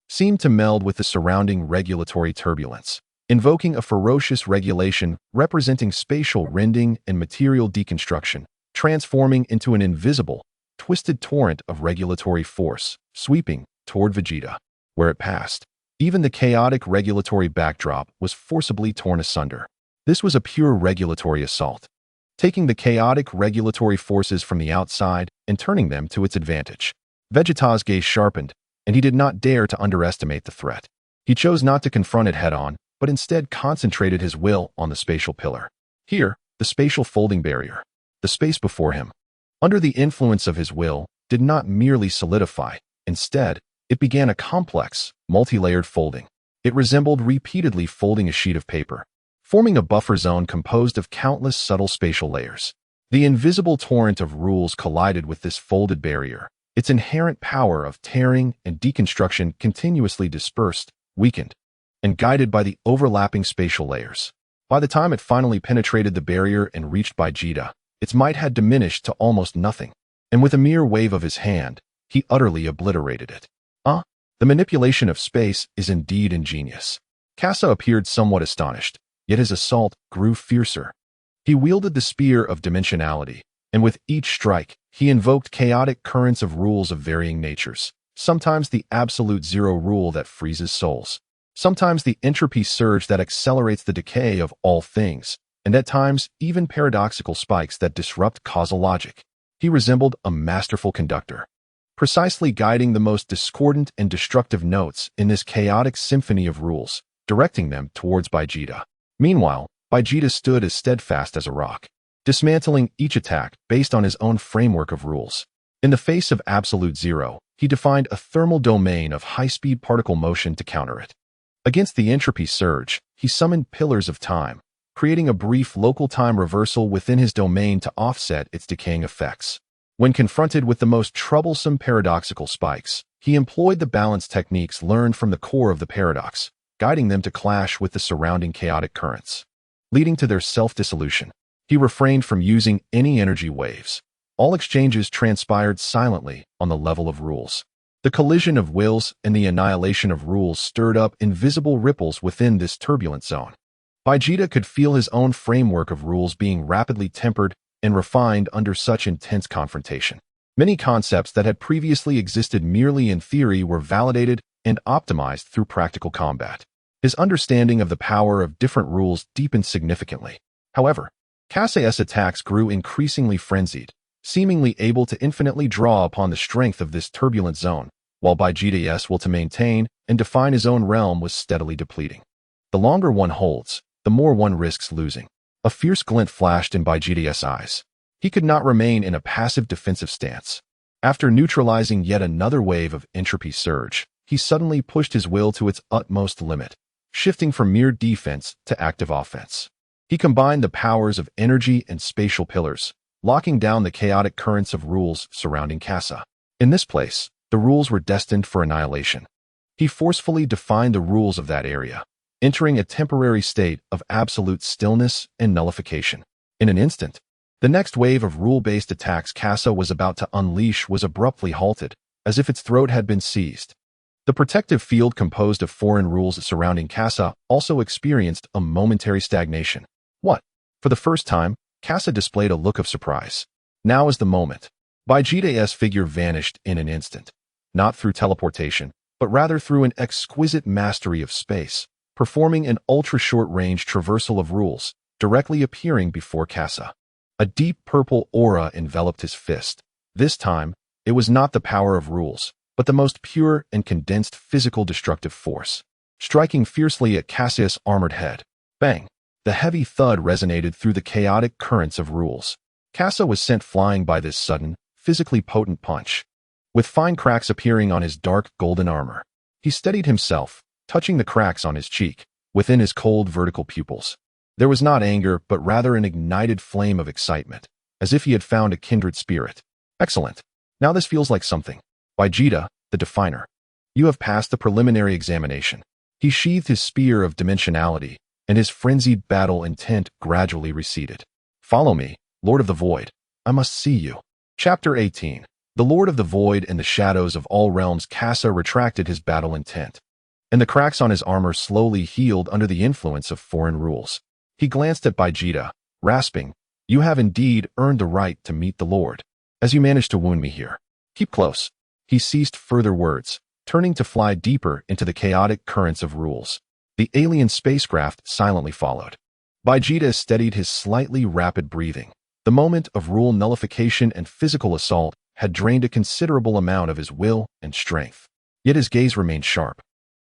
Speaker 1: seemed to meld with the surrounding regulatory turbulence, invoking a ferocious regulation representing spatial rending and material deconstruction, transforming into an invisible, twisted torrent of regulatory force, sweeping toward Vegeta. Where it passed, even the chaotic regulatory backdrop was forcibly torn asunder. This was a pure regulatory assault, taking the chaotic regulatory forces from the outside and turning them to its advantage. Vegeta's gaze sharpened, and he did not dare to underestimate the threat. He chose not to confront it head-on, but instead concentrated his will on the spatial pillar. Here, the spatial folding barrier, the space before him, under the influence of his will, did not merely solidify. Instead, it began a complex, multi-layered folding. It resembled repeatedly folding a sheet of paper, forming a buffer zone composed of countless subtle spatial layers. The invisible torrent of rules collided with this folded barrier, its inherent power of tearing and deconstruction continuously dispersed, weakened, and guided by the overlapping spatial layers. By the time it finally penetrated the barrier and reached Vegeta, its might had diminished to almost nothing, and with a mere wave of his hand, he utterly obliterated it. The manipulation of space is indeed ingenious. Kase appeared somewhat astonished, yet his assault grew fiercer. He wielded the spear of dimensionality, and with each strike, he invoked chaotic currents of rules of varying natures, sometimes the absolute zero rule that freezes souls, sometimes the entropy surge that accelerates the decay of all things, and at times even paradoxical spikes that disrupt causal logic. He resembled a masterful conductor, precisely guiding the most discordant and destructive notes in this chaotic symphony of rules, directing them towards Vegeta. Meanwhile, Vegeta stood as steadfast as a rock, dismantling each attack based on his own framework of rules. In the face of absolute zero, he defined a thermal domain of high-speed particle motion to counter it. Against the entropy surge, he summoned pillars of time, creating a brief local time reversal within his domain to offset its decaying effects. When confronted with the most troublesome paradoxical spikes, he employed the balance techniques learned from the core of the paradox, guiding them to clash with the surrounding chaotic currents, leading to their self-dissolution. He refrained from using any energy waves. All exchanges transpired silently on the level of rules. The collision of wills and the annihilation of rules stirred up invisible ripples within this turbulent zone. Vegeta could feel his own framework of rules being rapidly tempered and refined under such intense confrontation. Many concepts that had previously existed merely in theory were validated and optimized through practical combat. His understanding of the power of different rules deepened significantly. However, Kase's attacks grew increasingly frenzied, seemingly able to infinitely draw upon the strength of this turbulent zone, while Vegeta's will to maintain and define his own realm was steadily depleting. The longer one holds, the more one risks losing. A fierce glint flashed in Vegeta's eyes. He could not remain in a passive defensive stance. After neutralizing yet another wave of entropy surge, he suddenly pushed his will to its utmost limit, shifting from mere defense to active offense. He combined the powers of energy and spatial pillars, locking down the chaotic currents of rules surrounding Kase. In this place, the rules were destined for annihilation. He forcefully defined the rules of that area, entering a temporary state of absolute stillness and nullification. In an instant, the next wave of rule-based attacks Kase was about to unleash was abruptly halted, as if its throat had been seized. The protective field composed of foreign rules surrounding Kase also experienced a momentary stagnation. What? For the first time, Kase displayed a look of surprise. Now is the moment. Vegeta's figure vanished in an instant, not through teleportation, but rather through an exquisite mastery of space, performing an ultra-short-range traversal of rules, directly appearing before Kase. A deep purple aura enveloped his fist. This time, it was not the power of rules, but the most pure and condensed physical destructive force. Striking fiercely at Kase's armored head. Bang! The heavy thud resonated through the chaotic currents of rules. Kase was sent flying by this sudden, physically potent punch. With fine cracks appearing on his dark golden armor, he steadied himself, touching the cracks on his cheek, within his cold vertical pupils. There was not anger, but rather an ignited flame of excitement, as if he had found a kindred spirit. Excellent. Now this feels like something. Vegeta, the Definer. You have passed the preliminary examination. He sheathed his spear of dimensionality, and his frenzied battle intent gradually receded. Follow me, Lord of the Void. I must see you. Chapter 18. The Lord of the Void and the Shadows of All Realms. Kase retracted his battle intent, and the cracks on his armor slowly healed under the influence of foreign rules. He glanced at Vegeta, rasping, "You have indeed earned the right to meet the Lord, as you managed to wound me here. Keep close." He ceased further words, turning to fly deeper into the chaotic currents of rules. The alien spacecraft silently followed. Vegeta steadied his slightly rapid breathing. The moment of rule nullification and physical assault had drained a considerable amount of his will and strength. Yet his gaze remained sharp,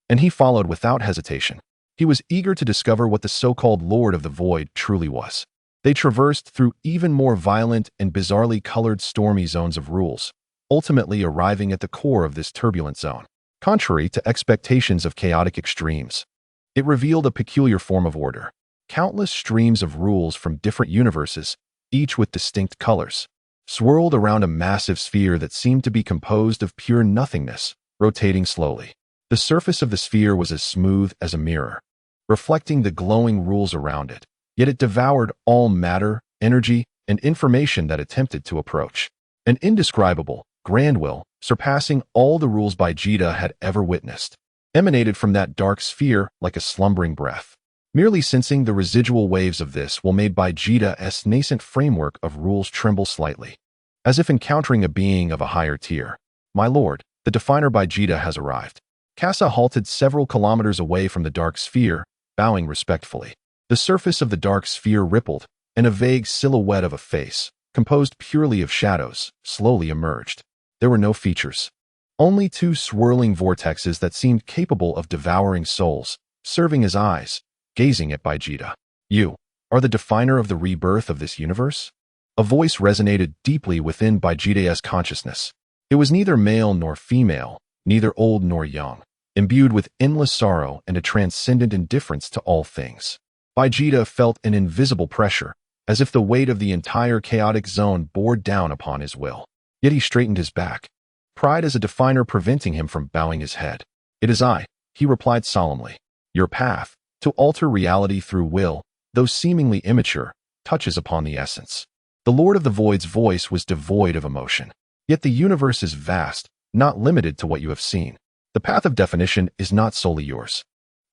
Speaker 1: and he followed without hesitation. He was eager to discover what the so-called Lord of the Void truly was. They traversed through even more violent and bizarrely colored stormy zones of rules, ultimately arriving at the core of this turbulent zone. Contrary to expectations of chaotic extremes, it revealed a peculiar form of order. Countless streams of rules from different universes, each with distinct colors, swirled around a massive sphere that seemed to be composed of pure nothingness, rotating slowly. The surface of the sphere was as smooth as a mirror, reflecting the glowing rules around it, yet it devoured all matter, energy, and information that attempted to approach. An indescribable, grand will, surpassing all the rules Vegeta had ever witnessed, emanated from that dark sphere like a slumbering breath. Merely sensing the residual waves of this will made Vegeta's nascent framework of rules tremble slightly, as if encountering a being of a higher tier. My lord, the definer Vegeta has arrived. Kasa halted several kilometers away from the dark sphere, bowing respectfully. The surface of the dark sphere rippled, and a vague silhouette of a face, composed purely of shadows, slowly emerged. There were no features. Only two swirling vortexes that seemed capable of devouring souls, serving as eyes, gazing at Vegeta. You are the definer of the rebirth of this universe? A voice resonated deeply within Vegeta's consciousness. It was neither male nor female, neither old nor young, imbued with endless sorrow and a transcendent indifference to all things. Vegeta felt an invisible pressure, as if the weight of the entire chaotic zone bore down upon his will. Yet he straightened his back, pride as a definer preventing him from bowing his head. It is I, he replied solemnly. Your path, to alter reality through will, though seemingly immature, touches upon the essence. The Lord of the Void's voice was devoid of emotion. Yet the universe is vast, not limited to what you have seen. The path of definition is not solely yours.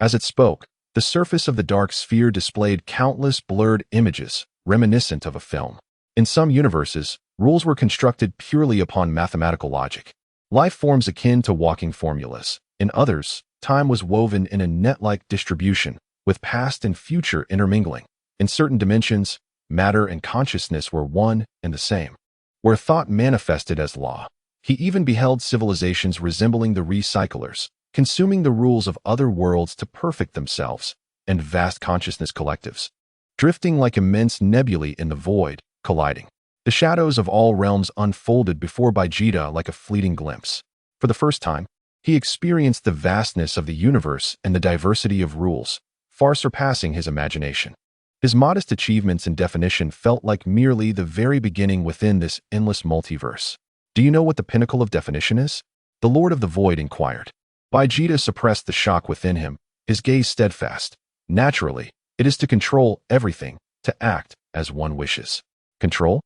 Speaker 1: As it spoke, the surface of the dark sphere displayed countless blurred images, reminiscent of a film. In some universes, rules were constructed purely upon mathematical logic. Life forms akin to walking formulas. In others, time was woven in a net-like distribution, with past and future intermingling. In certain dimensions, matter and consciousness were one and the same, where thought manifested as law. He even beheld civilizations resembling the recyclers, consuming the rules of other worlds to perfect themselves, and vast consciousness collectives, drifting like immense nebulae in the void, colliding. The shadows of all realms unfolded before Vegeta like a fleeting glimpse. For the first time, he experienced the vastness of the universe and the diversity of rules, far surpassing his imagination. His modest achievements in definition felt like merely the very beginning within this endless multiverse. Do you know what the pinnacle of definition is? The Lord of the Void inquired. Vegeta suppressed the shock within him, his gaze steadfast. Naturally, it is to control everything, to act as one wishes. Control?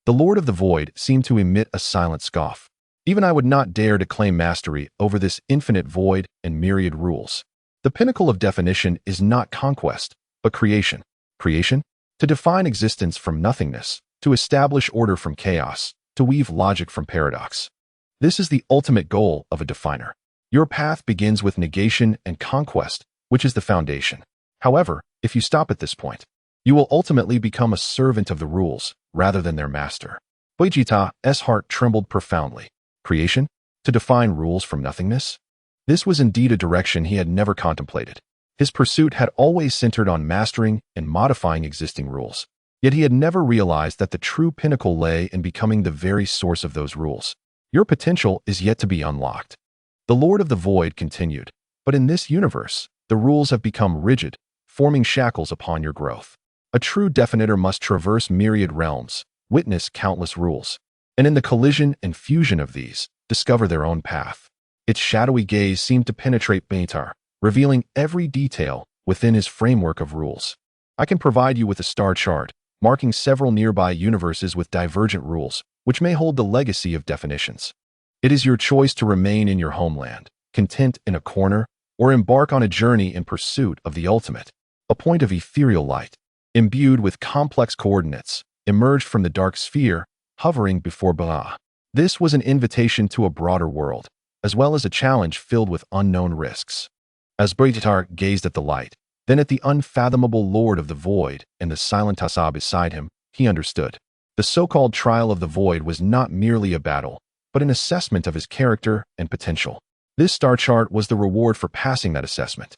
Speaker 1: The Lord of the Void seemed to emit a silent scoff. Even I would not dare to claim mastery over this infinite void and myriad rules. The pinnacle of definition is not conquest, but creation. Creation? To define existence from nothingness, to establish order from chaos, to weave logic from paradox. This is the ultimate goal of a definer. Your path begins with negation and conquest, which is the foundation. However, if you stop at this point, you will ultimately become a servant of the rules, rather than their master. Vegeta's heart trembled profoundly. Creation? To define rules from nothingness? This was indeed a direction he had never contemplated. His pursuit had always centered on mastering and modifying existing rules. Yet he had never realized that the true pinnacle lay in becoming the very source of those rules. Your potential is yet to be unlocked. The Lord of the Void continued, but in this universe, the rules have become rigid, forming shackles upon your growth. A true definitor must traverse myriad realms, witness countless rules, and in the collision and fusion of these, discover their own path. Its shadowy gaze seemed to penetrate Baitar, revealing every detail within his framework of rules. I can provide you with a star chart, marking several nearby universes with divergent rules, which may hold the legacy of definitions. It is your choice to remain in your homeland, content in a corner, or embark on a journey in pursuit of the ultimate. A point of ethereal light, imbued with complex coordinates, emerged from the dark sphere, hovering before Ba. This was an invitation to a broader world, as well as a challenge filled with unknown risks. As Baitar gazed at the light, then at the unfathomable Lord of the Void and the silent Tasa beside him, he understood. The so-called trial of the Void was not merely a battle, but an assessment of his character and potential. This star chart was the reward for passing that assessment.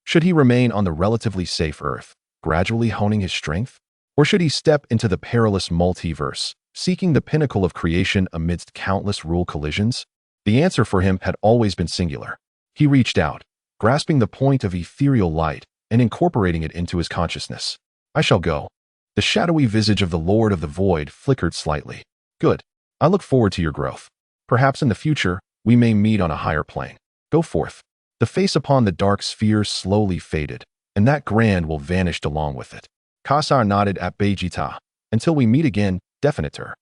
Speaker 1: Should he remain on the relatively safe Earth, gradually honing his strength? Or should he step into the perilous multiverse, seeking the pinnacle of creation amidst countless rule collisions? The answer for him had always been singular. He reached out, grasping the point of ethereal light, and incorporating it into his consciousness. I shall go. The shadowy visage of the Lord of the Void flickered slightly. Good. I look forward to your growth. Perhaps in the future, we may meet on a higher plane. Go forth. The face upon the dark sphere slowly faded, and that grand will vanished along with it. Kasar nodded at Vegeta. Until we meet again, definitor.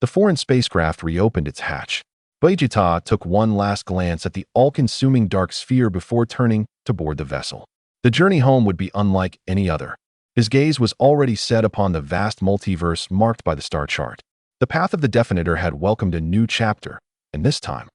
Speaker 1: The foreign spacecraft reopened its hatch. Vegeta took one last glance at the all-consuming dark sphere before turning to board the vessel. The journey home would be unlike any other. His gaze was already set upon the vast multiverse marked by the star chart. The path of the definitor had welcomed a new chapter, and this time,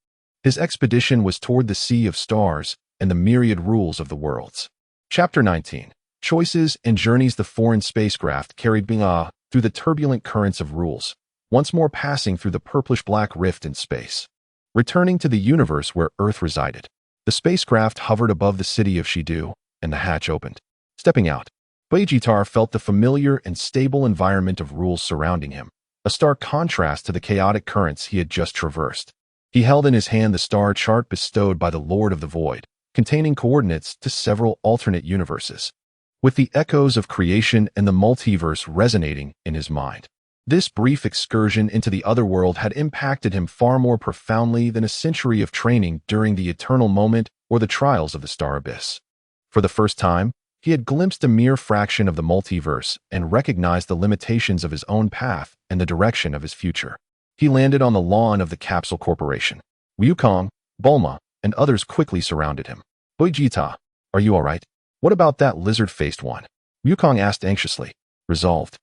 Speaker 1: his expedition was toward the sea of stars and the myriad rules of the worlds. Chapter 19. Choices and Journeys. The foreign spacecraft carried Binga through the turbulent currents of rules, once more passing through the purplish-black rift in space. Returning to the universe where Earth resided, the spacecraft hovered above the city of Shidu, and the hatch opened. Stepping out, Vegeta felt the familiar and stable environment of rules surrounding him, a stark contrast to the chaotic currents he had just traversed. He held in his hand the star chart bestowed by the Lord of the Void, containing coordinates to several alternate universes, with the echoes of creation and the multiverse resonating in his mind. This brief excursion into the other world had impacted him far more profoundly than a century of training during the eternal moment or the trials of the star abyss. For the first time, he had glimpsed a mere fraction of the multiverse and recognized the limitations of his own path and the direction of his future. He landed on the lawn of the Capsule Corporation. Wukong, Bulma, and others quickly surrounded him. Vegeta, are you all right? What about that lizard-faced one? Wukong asked anxiously. Resolved.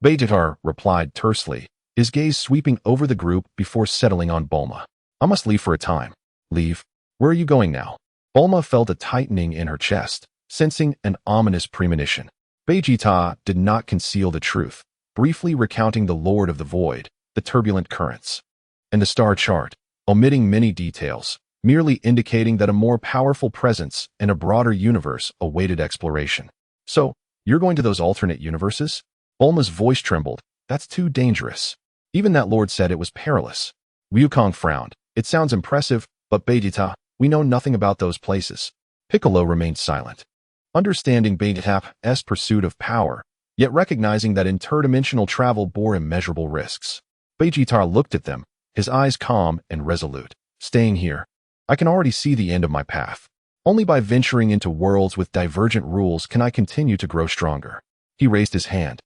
Speaker 1: Vegeta replied tersely, his gaze sweeping over the group before settling on Bulma. I must leave for a time. Leave? Where are you going now? Bulma felt a tightening in her chest, sensing an ominous premonition. Vegeta did not conceal the truth, briefly recounting the Lord of the Void, the turbulent currents, and the star chart, omitting many details, merely indicating that a more powerful presence in a broader universe awaited exploration. So, you're going to those alternate universes? Bulma's voice trembled. That's too dangerous. Even that lord said it was perilous. Wukong frowned. It sounds impressive, but Vegeta, we know nothing about those places. Piccolo remained silent. Understanding Vegeta's pursuit of power, yet recognizing that interdimensional travel bore immeasurable risks. Vegeta looked at them, his eyes calm and resolute. Staying here. I can already see the end of my path. Only by venturing into worlds with divergent rules can I continue to grow stronger. He raised his hand,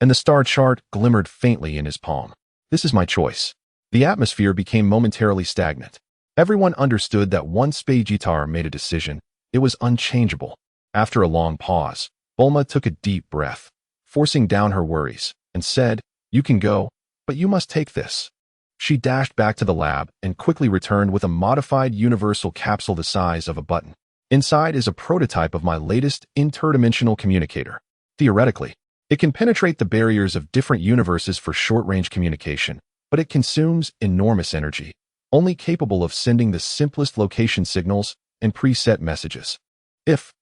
Speaker 1: and the star chart glimmered faintly in his palm. This is my choice. The atmosphere became momentarily stagnant. Everyone understood that once Vegeta made a decision, it was unchangeable. After a long pause, Bulma took a deep breath, forcing down her worries, and said, You can go, but you must take this. She dashed back to the lab and quickly returned with a modified universal capsule the size of a button. Inside is a prototype of my latest interdimensional communicator. Theoretically, it can penetrate the barriers of different universes for short-range communication, but it consumes enormous energy, only capable of sending the simplest location signals and preset messages.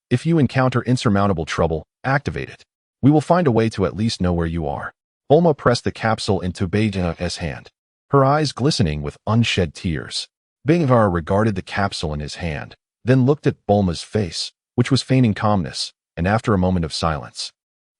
Speaker 1: If you encounter insurmountable trouble, activate it. We will find a way to at least know where you are. Bulma pressed the capsule into Vegeta's hand, her eyes glistening with unshed tears. Vegeta regarded the capsule in his hand, then looked at Bulma's face, which was feigning calmness, and after a moment of silence,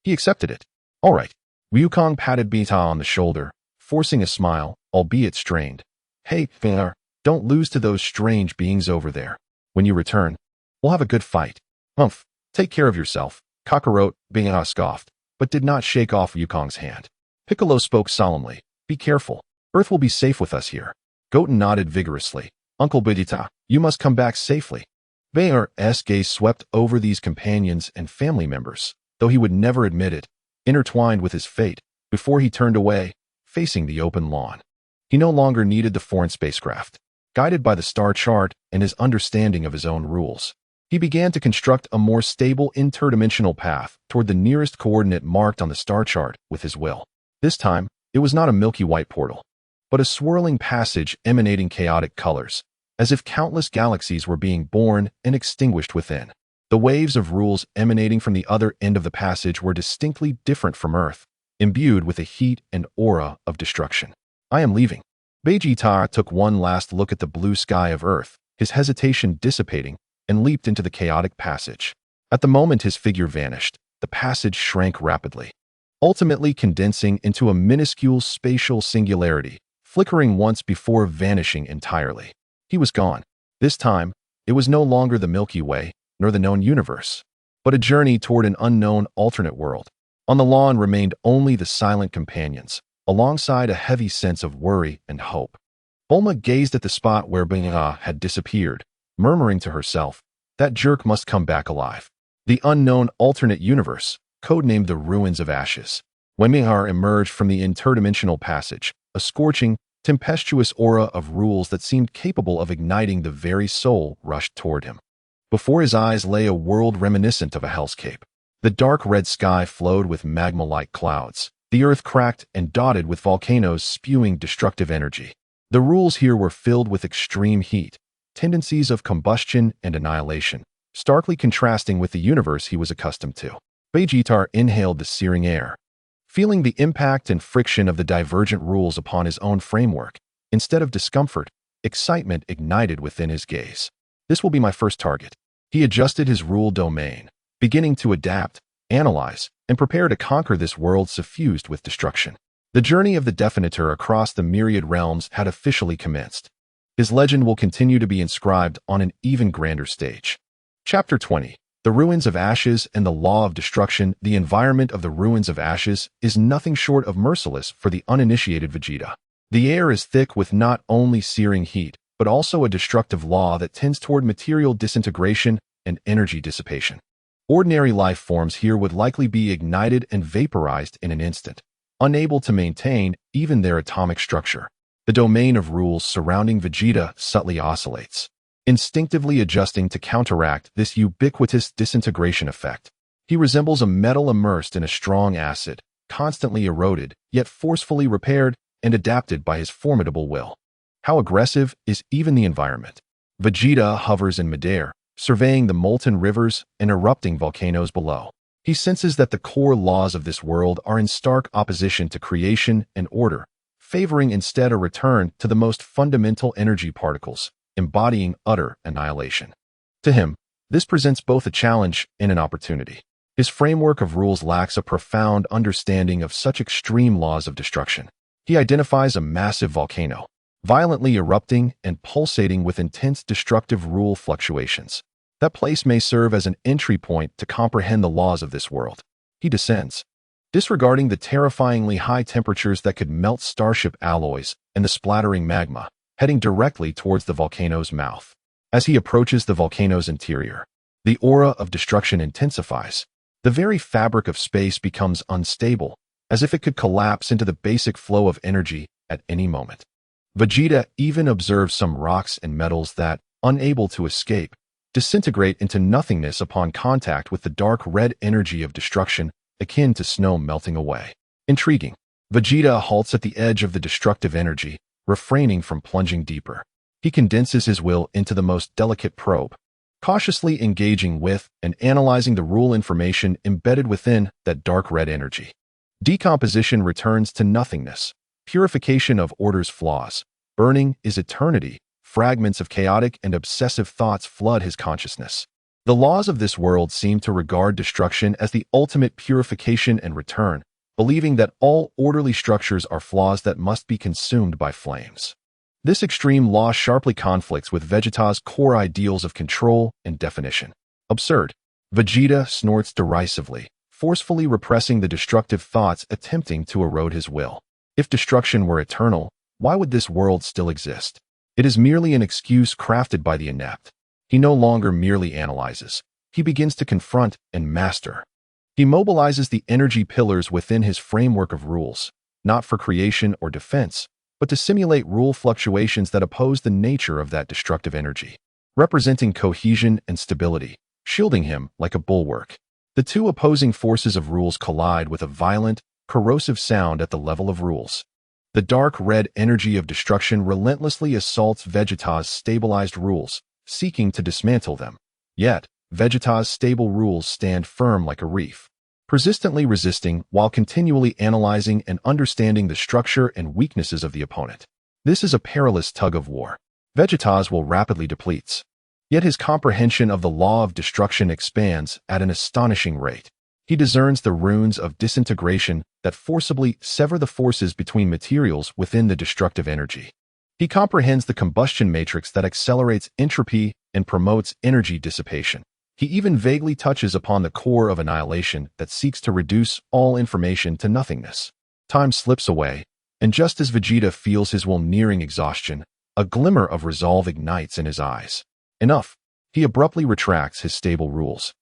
Speaker 1: he accepted it. All right. Wukong patted Vegeta on the shoulder, forcing a smile, albeit strained. Hey, Vegeta, don't lose to those strange beings over there. When you return, we'll have a good fight. Humph, take care of yourself. Kakarot, Vegeta scoffed, but did not shake off Wukong's hand. Piccolo spoke solemnly. Be careful. Earth will be safe with us here. Goten nodded vigorously. Uncle Vegeta, you must come back safely. Vegeta's gaze swept over these companions and family members, though he would never admit it, intertwined with his fate, before he turned away, facing the open lawn. He no longer needed the foreign spacecraft. Guided by the star chart and his understanding of his own rules, he began to construct a more stable interdimensional path toward the nearest coordinate marked on the star chart with his will. This time, it was not a milky white portal, but a swirling passage emanating chaotic colors, as if countless galaxies were being born and extinguished within. The waves of rules emanating from the other end of the passage were distinctly different from Earth, imbued with a heat and aura of destruction. I am leaving. Vegeta took one last look at the blue sky of Earth, his hesitation dissipating, and leaped into the chaotic passage. At the moment his figure vanished, the passage shrank rapidly, ultimately condensing into a minuscule spatial singularity, flickering once before vanishing entirely. He was gone. This time, it was no longer the Milky Way, nor the known universe, but a journey toward an unknown alternate world. On the lawn remained only the silent companions, alongside a heavy sense of worry and hope. Bulma gazed at the spot where Bingha had disappeared, murmuring to herself, that jerk must come back alive. The unknown alternate universe, codenamed the Ruins of Ashes. When Mihar emerged from the interdimensional passage, a scorching, tempestuous aura of rules that seemed capable of igniting the very soul rushed toward him. Before his eyes lay a world reminiscent of a hellscape. The dark red sky flowed with magma-like clouds, the earth cracked and dotted with volcanoes spewing destructive energy. The rules here were filled with extreme heat, tendencies of combustion and annihilation, starkly contrasting with the universe he was accustomed to. Vegeta inhaled the searing air, feeling the impact and friction of the divergent rules upon his own framework. Instead of discomfort, excitement ignited within his gaze. This will be my first target. He adjusted his rule domain, beginning to adapt, analyze, and prepare to conquer this world suffused with destruction. The journey of the Definitor across the myriad realms had officially commenced. His legend will continue to be inscribed on an even grander stage. Chapter 20. The Ruins of Ashes and the Law of Destruction. The environment of the Ruins of Ashes is nothing short of merciless for the uninitiated Vegeta. The air is thick with not only searing heat, but also a destructive law that tends toward material disintegration and energy dissipation. Ordinary life forms here would likely be ignited and vaporized in an instant, unable to maintain even their atomic structure. The domain of rules surrounding Vegeta subtly oscillates, instinctively adjusting to counteract this ubiquitous disintegration effect. He resembles a metal immersed in a strong acid, constantly eroded, yet forcefully repaired and adapted by his formidable will. How aggressive is even the environment? Vegeta hovers in midair, surveying the molten rivers and erupting volcanoes below. He senses that the core laws of this world are in stark opposition to creation and order, favoring instead a return to the most fundamental energy particles, embodying utter annihilation. To him, this presents both a challenge and an opportunity. His framework of rules lacks a profound understanding of such extreme laws of destruction. He identifies a massive volcano, violently erupting and pulsating with intense destructive rule fluctuations. That place may serve as an entry point to comprehend the laws of this world. He descends, disregarding the terrifyingly high temperatures that could melt starship alloys and the splattering magma, heading directly towards the volcano's mouth. As he approaches the volcano's interior, the aura of destruction intensifies. The very fabric of space becomes unstable, as if it could collapse into the basic flow of energy at any moment. Vegeta even observes some rocks and metals that, unable to escape, disintegrate into nothingness upon contact with the dark red energy of destruction, akin to snow melting away. Intriguing. Vegeta halts at the edge of the destructive energy, refraining from plunging deeper. He condenses his will into the most delicate probe, cautiously engaging with and analyzing the rule information embedded within that dark red energy. Decomposition returns to nothingness. Purification of order's flaws. Burning is eternity. Fragments of chaotic and obsessive thoughts flood his consciousness. The laws of this world seem to regard destruction as the ultimate purification and return, believing that all orderly structures are flaws that must be consumed by flames. This extreme law sharply conflicts with Vegeta's core ideals of control and definition. Absurd. Vegeta snorts derisively, forcefully repressing the destructive thoughts attempting to erode his will. If destruction were eternal, why would this world still exist? It is merely an excuse crafted by the inept. He no longer merely analyzes. He begins to confront and master. He mobilizes the energy pillars within his framework of rules, not for creation or defense, but to simulate rule fluctuations that oppose the nature of that destructive energy, representing cohesion and stability, shielding him like a bulwark. The two opposing forces of rules collide with a violent, corrosive sound at the level of rules. The dark red energy of destruction relentlessly assaults Vegeta's stabilized rules, seeking to dismantle them. Yet, Vegeta's stable rules stand firm like a reef, persistently resisting while continually analyzing and understanding the structure and weaknesses of the opponent. This is a perilous tug of war. Vegeta's will rapidly depletes. Yet his comprehension of the law of destruction expands at an astonishing rate. He discerns the runes of disintegration that forcibly sever the forces between materials within the destructive energy. He comprehends the combustion matrix that accelerates entropy and promotes energy dissipation. He even vaguely touches upon the core of annihilation that seeks to reduce all information to nothingness. Time slips away, and just as Vegeta feels his will nearing exhaustion, a glimmer of resolve ignites in his eyes. Enough. He abruptly retracts his stable rules,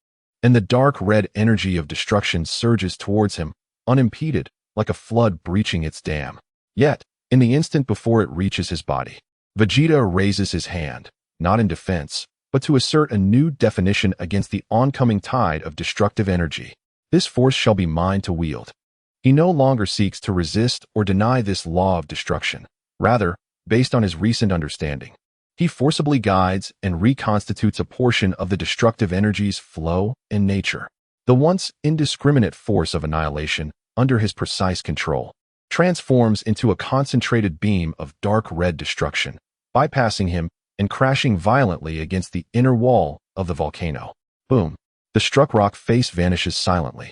Speaker 1: and the dark red energy of destruction surges towards him, unimpeded, like a flood breaching its dam. Yet, in the instant before it reaches his body, Vegeta raises his hand, not in defense, but to assert a new definition against the oncoming tide of destructive energy. This force shall be mine to wield. He no longer seeks to resist or deny this law of destruction. Rather, based on his recent understanding, he forcibly guides and reconstitutes a portion of the destructive energy's flow and nature. The once indiscriminate force of annihilation, under his precise control, transforms into a concentrated beam of dark red destruction, bypassing him and crashing violently against the inner wall of the volcano. Boom! The struck rock face vanishes silently,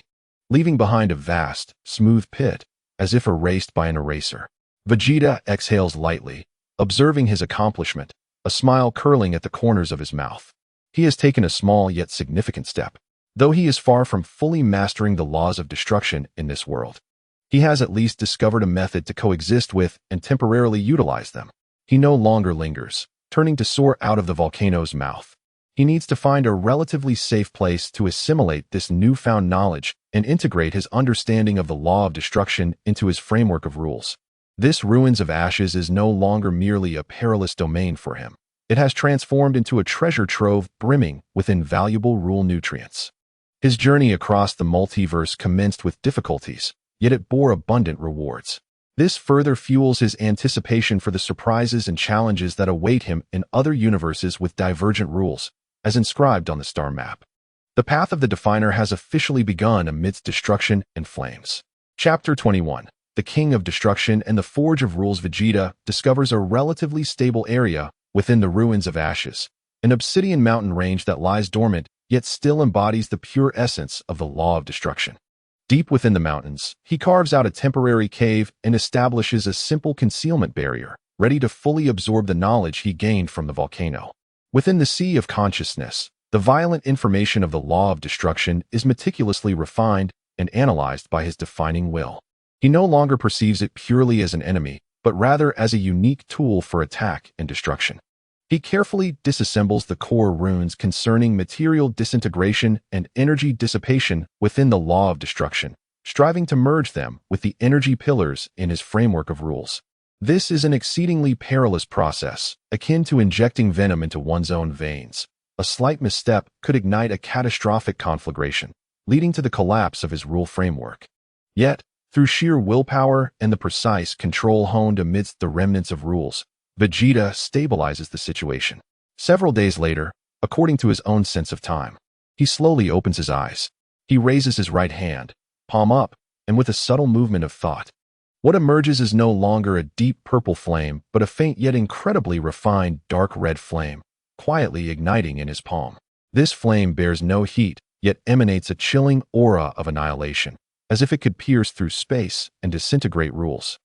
Speaker 1: leaving behind a vast, smooth pit, as if erased by an eraser. Vegeta exhales lightly, observing his accomplishment, a smile curling at the corners of his mouth. He has taken a small yet significant step. Though he is far from fully mastering the laws of destruction in this world, he has at least discovered a method to coexist with and temporarily utilize them. He no longer lingers, turning to soar out of the volcano's mouth. He needs to find a relatively safe place to assimilate this newfound knowledge and integrate his understanding of the law of destruction into his framework of rules. This Ruins of Ashes is no longer merely a perilous domain for him. It has transformed into a treasure trove brimming with invaluable rule nutrients. His journey across the multiverse commenced with difficulties, yet it bore abundant rewards. This further fuels his anticipation for the surprises and challenges that await him in other universes with divergent rules, as inscribed on the star map. The path of the Definer has officially begun amidst destruction and flames. Chapter 21. The King of Destruction and the Forge of Rules. Vegeta discovers a relatively stable area within the Ruins of Ashes, an obsidian mountain range that lies dormant yet still embodies the pure essence of the law of destruction. Deep within the mountains, he carves out a temporary cave and establishes a simple concealment barrier, ready to fully absorb the knowledge he gained from the volcano. Within the sea of consciousness, the violent information of the law of destruction is meticulously refined and analyzed by his defining will. He no longer perceives it purely as an enemy, but rather as a unique tool for attack and destruction. He carefully disassembles the core runes concerning material disintegration and energy dissipation within the law of destruction, striving to merge them with the energy pillars in his framework of rules. This is an exceedingly perilous process, akin to injecting venom into one's own veins. A slight misstep could ignite a catastrophic conflagration, leading to the collapse of his rule framework. Yet, through sheer willpower and the precise control honed amidst the remnants of rules, Vegeta stabilizes the situation. Several days later, according to his own sense of time, he slowly opens his eyes. He raises his right hand, palm up, and with a subtle movement of thought, what emerges is no longer a deep purple flame, but a faint yet incredibly refined dark red flame, quietly igniting in his palm. This flame bears no heat, yet emanates a chilling aura of annihilation, as if it could pierce through space and disintegrate rules.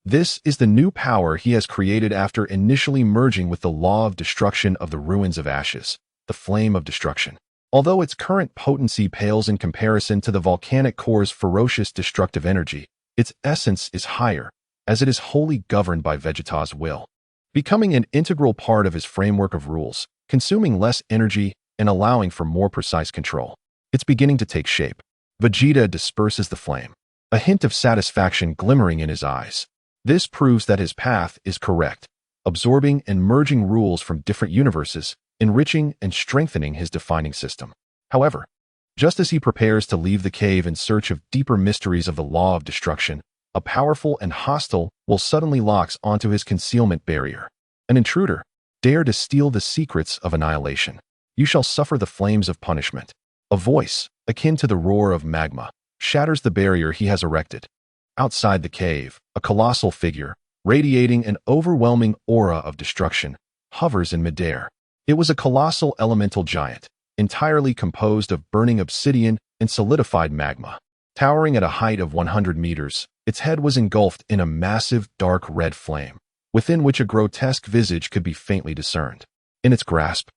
Speaker 1: This is the new power he has created after initially merging with the law of destruction of the Ruins of Ashes, the Flame of Destruction. Although its current potency pales in comparison to the volcanic core's ferocious destructive energy, its essence is higher, as it is wholly governed by Vegeta's will. Becoming an integral part of his framework of rules, consuming less energy and allowing for more precise control. It's beginning to take shape. Vegeta disperses the flame, a hint of satisfaction glimmering in his eyes. This proves that his path is correct, absorbing and merging rules from different universes, enriching and strengthening his defining system. However, just as he prepares to leave the cave in search of deeper mysteries of the law of destruction, a powerful and hostile will suddenly locks onto his concealment barrier. An intruder, dare to steal the secrets of annihilation. You shall suffer the flames of punishment. A voice, akin to the roar of magma, shatters the barrier he has erected. Outside the cave, a colossal figure, radiating an overwhelming aura of destruction, hovers in midair. It was a colossal elemental giant, entirely composed of burning obsidian and solidified magma. Towering at a height of 100 meters, its head was engulfed in a massive dark red flame, within which a grotesque visage could be faintly discerned. In its grasp,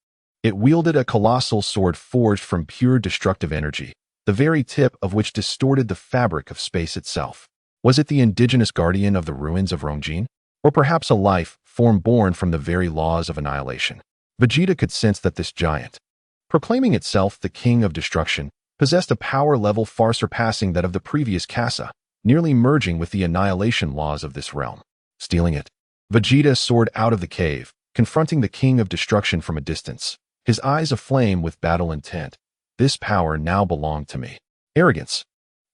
Speaker 1: it wielded a colossal sword forged from pure destructive energy, the very tip of which distorted the fabric of space itself. Was it the indigenous guardian of the ruins of Rongjin? Or perhaps a life form born from the very laws of annihilation? Vegeta could sense that this giant, proclaiming itself the king of destruction, possessed a power level far surpassing that of the previous Kasa, nearly merging with the annihilation laws of this realm. Stealing it, Vegeta soared out of the cave, confronting the king of destruction from a distance, his eyes aflame with battle intent. This power now belonged to me. Arrogance.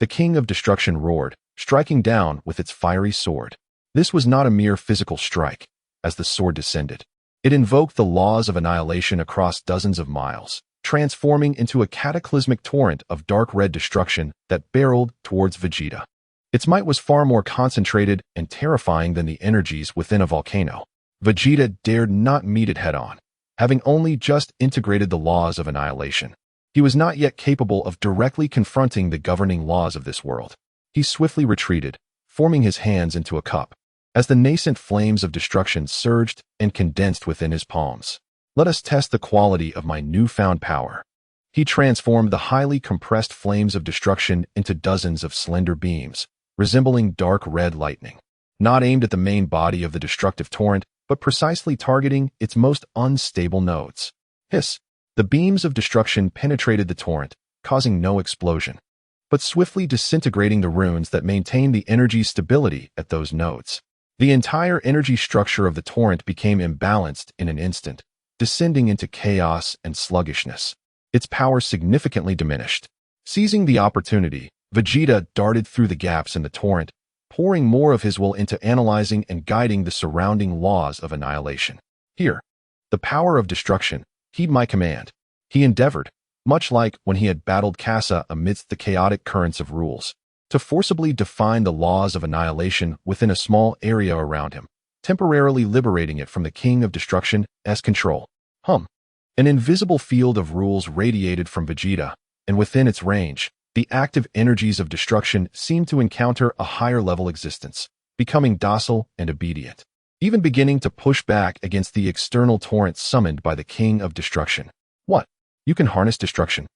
Speaker 1: The king of destruction roared, striking down with its fiery sword. This was not a mere physical strike. As the sword descended, it invoked the laws of annihilation across dozens of miles, transforming into a cataclysmic torrent of dark red destruction that barreled towards Vegeta. Its might was far more concentrated and terrifying than the energies within a volcano. Vegeta dared not meet it head-on, having only just integrated the laws of annihilation. He was not yet capable of directly confronting the governing laws of this world. He swiftly retreated, forming his hands into a cup, as the nascent flames of destruction surged and condensed within his palms. Let us test the quality of my newfound power. He transformed the highly compressed flames of destruction into dozens of slender beams, resembling dark red lightning, not aimed at the main body of the destructive torrent, but precisely targeting its most unstable nodes. Hiss! The beams of destruction penetrated the torrent, causing no explosion, but swiftly disintegrating the runes that maintained the energy's stability at those nodes. The entire energy structure of the torrent became imbalanced in an instant, descending into chaos and sluggishness. Its power significantly diminished. Seizing the opportunity, Vegeta darted through the gaps in the torrent, pouring more of his will into analyzing and guiding the surrounding laws of annihilation. Here, the power of destruction, heed my command. He endeavored, much like when he had battled Kasa amidst the chaotic currents of rules, to forcibly define the laws of annihilation within a small area around him, temporarily liberating it from the king of destruction's control. An invisible field of rules radiated from Vegeta, and within its range, the active energies of destruction seemed to encounter a higher-level existence, becoming docile and obedient, even beginning to push back against the external torrent summoned by the king of destruction. What? You can harness destruction?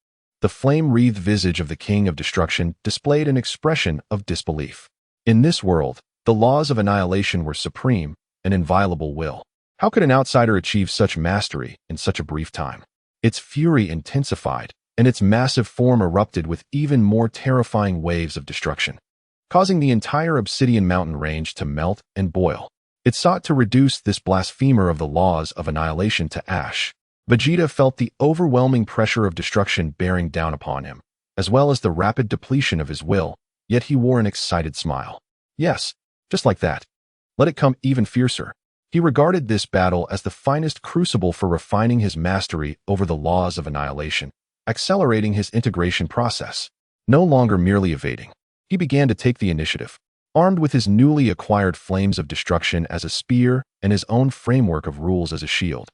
Speaker 1: The flame-wreathed visage of the king of destruction displayed an expression of disbelief. In this world, the laws of annihilation were supreme, an inviolable will. How could an outsider achieve such mastery in such a brief time? Its fury intensified, and its massive form erupted with even more terrifying waves of destruction, causing the entire obsidian mountain range to melt and boil. It sought to reduce this blasphemer of the laws of annihilation to ash. Vegeta felt the overwhelming pressure of destruction bearing down upon him, as well as the rapid depletion of his will, yet he wore an excited smile. Yes, just like that. Let it come even fiercer. He regarded this battle as the finest crucible for refining his mastery over the laws of annihilation, accelerating his integration process. No longer merely evading, he began to take the initiative, armed with his newly acquired flames of destruction as a spear and his own framework of rules as a shield.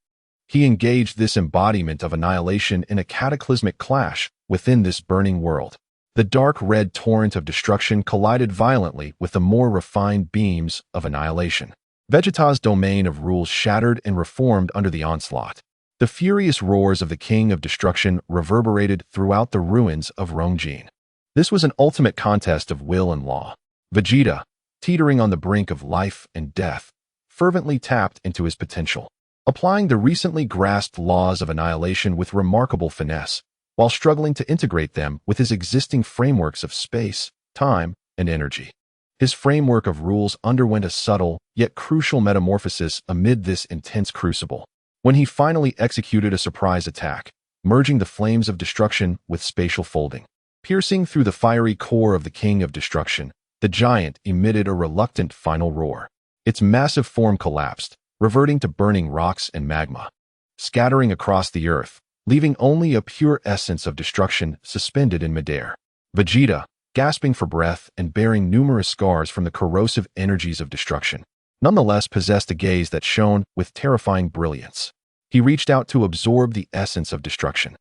Speaker 1: He engaged this embodiment of annihilation in a cataclysmic clash within this burning world. The dark red torrent of destruction collided violently with the more refined beams of annihilation. Vegeta's domain of rules shattered and reformed under the onslaught. The furious roars of the king of destruction reverberated throughout the ruins of Rongjin. This was an ultimate contest of will and law. Vegeta, teetering on the brink of life and death, fervently tapped into his potential, applying the recently grasped laws of annihilation with remarkable finesse, while struggling to integrate them with his existing frameworks of space, time, and energy. His framework of rules underwent a subtle, yet crucial metamorphosis amid this intense crucible, when he finally executed a surprise attack, merging the flames of destruction with spatial folding. Piercing through the fiery core of the king of destruction, the giant emitted a reluctant final roar. Its massive form collapsed, reverting to burning rocks and magma, scattering across the earth, leaving only a pure essence of destruction suspended in midair. Vegeta, gasping for breath and bearing numerous scars from the corrosive energies of destruction, nonetheless possessed a gaze that shone with terrifying brilliance. He reached out to absorb the essence of destruction.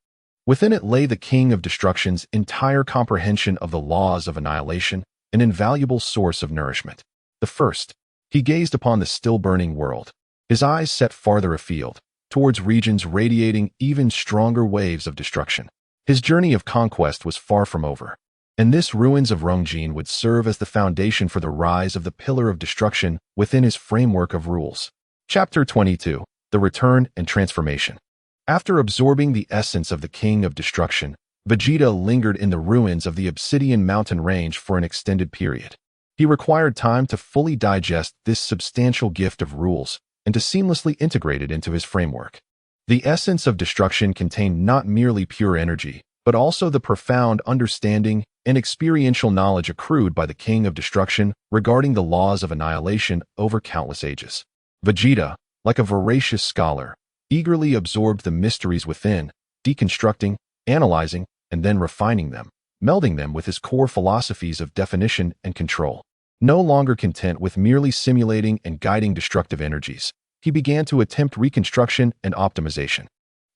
Speaker 1: Within it lay the King of Destruction's entire comprehension of the laws of annihilation, an invaluable source of nourishment. The first, he gazed upon the still-burning world. His eyes set farther afield, towards regions radiating even stronger waves of destruction. His journey of conquest was far from over, and this ruins of Rongjin would serve as the foundation for the rise of the Pillar of Destruction within his framework of rules. Chapter 22. The Return and Transformation. After absorbing the essence of the King of Destruction, Vegeta lingered in the ruins of the Obsidian Mountain Range for an extended period. He required time to fully digest this substantial gift of rules and to seamlessly integrate it into his framework. The essence of destruction contained not merely pure energy, but also the profound understanding and experiential knowledge accrued by the King of Destruction regarding the laws of annihilation over countless ages. Vegeta, like a voracious scholar, eagerly absorbed the mysteries within, deconstructing, analyzing, and then refining them, melding them with his core philosophies of definition and control. No longer content with merely simulating and guiding destructive energies, he began to attempt reconstruction and optimization.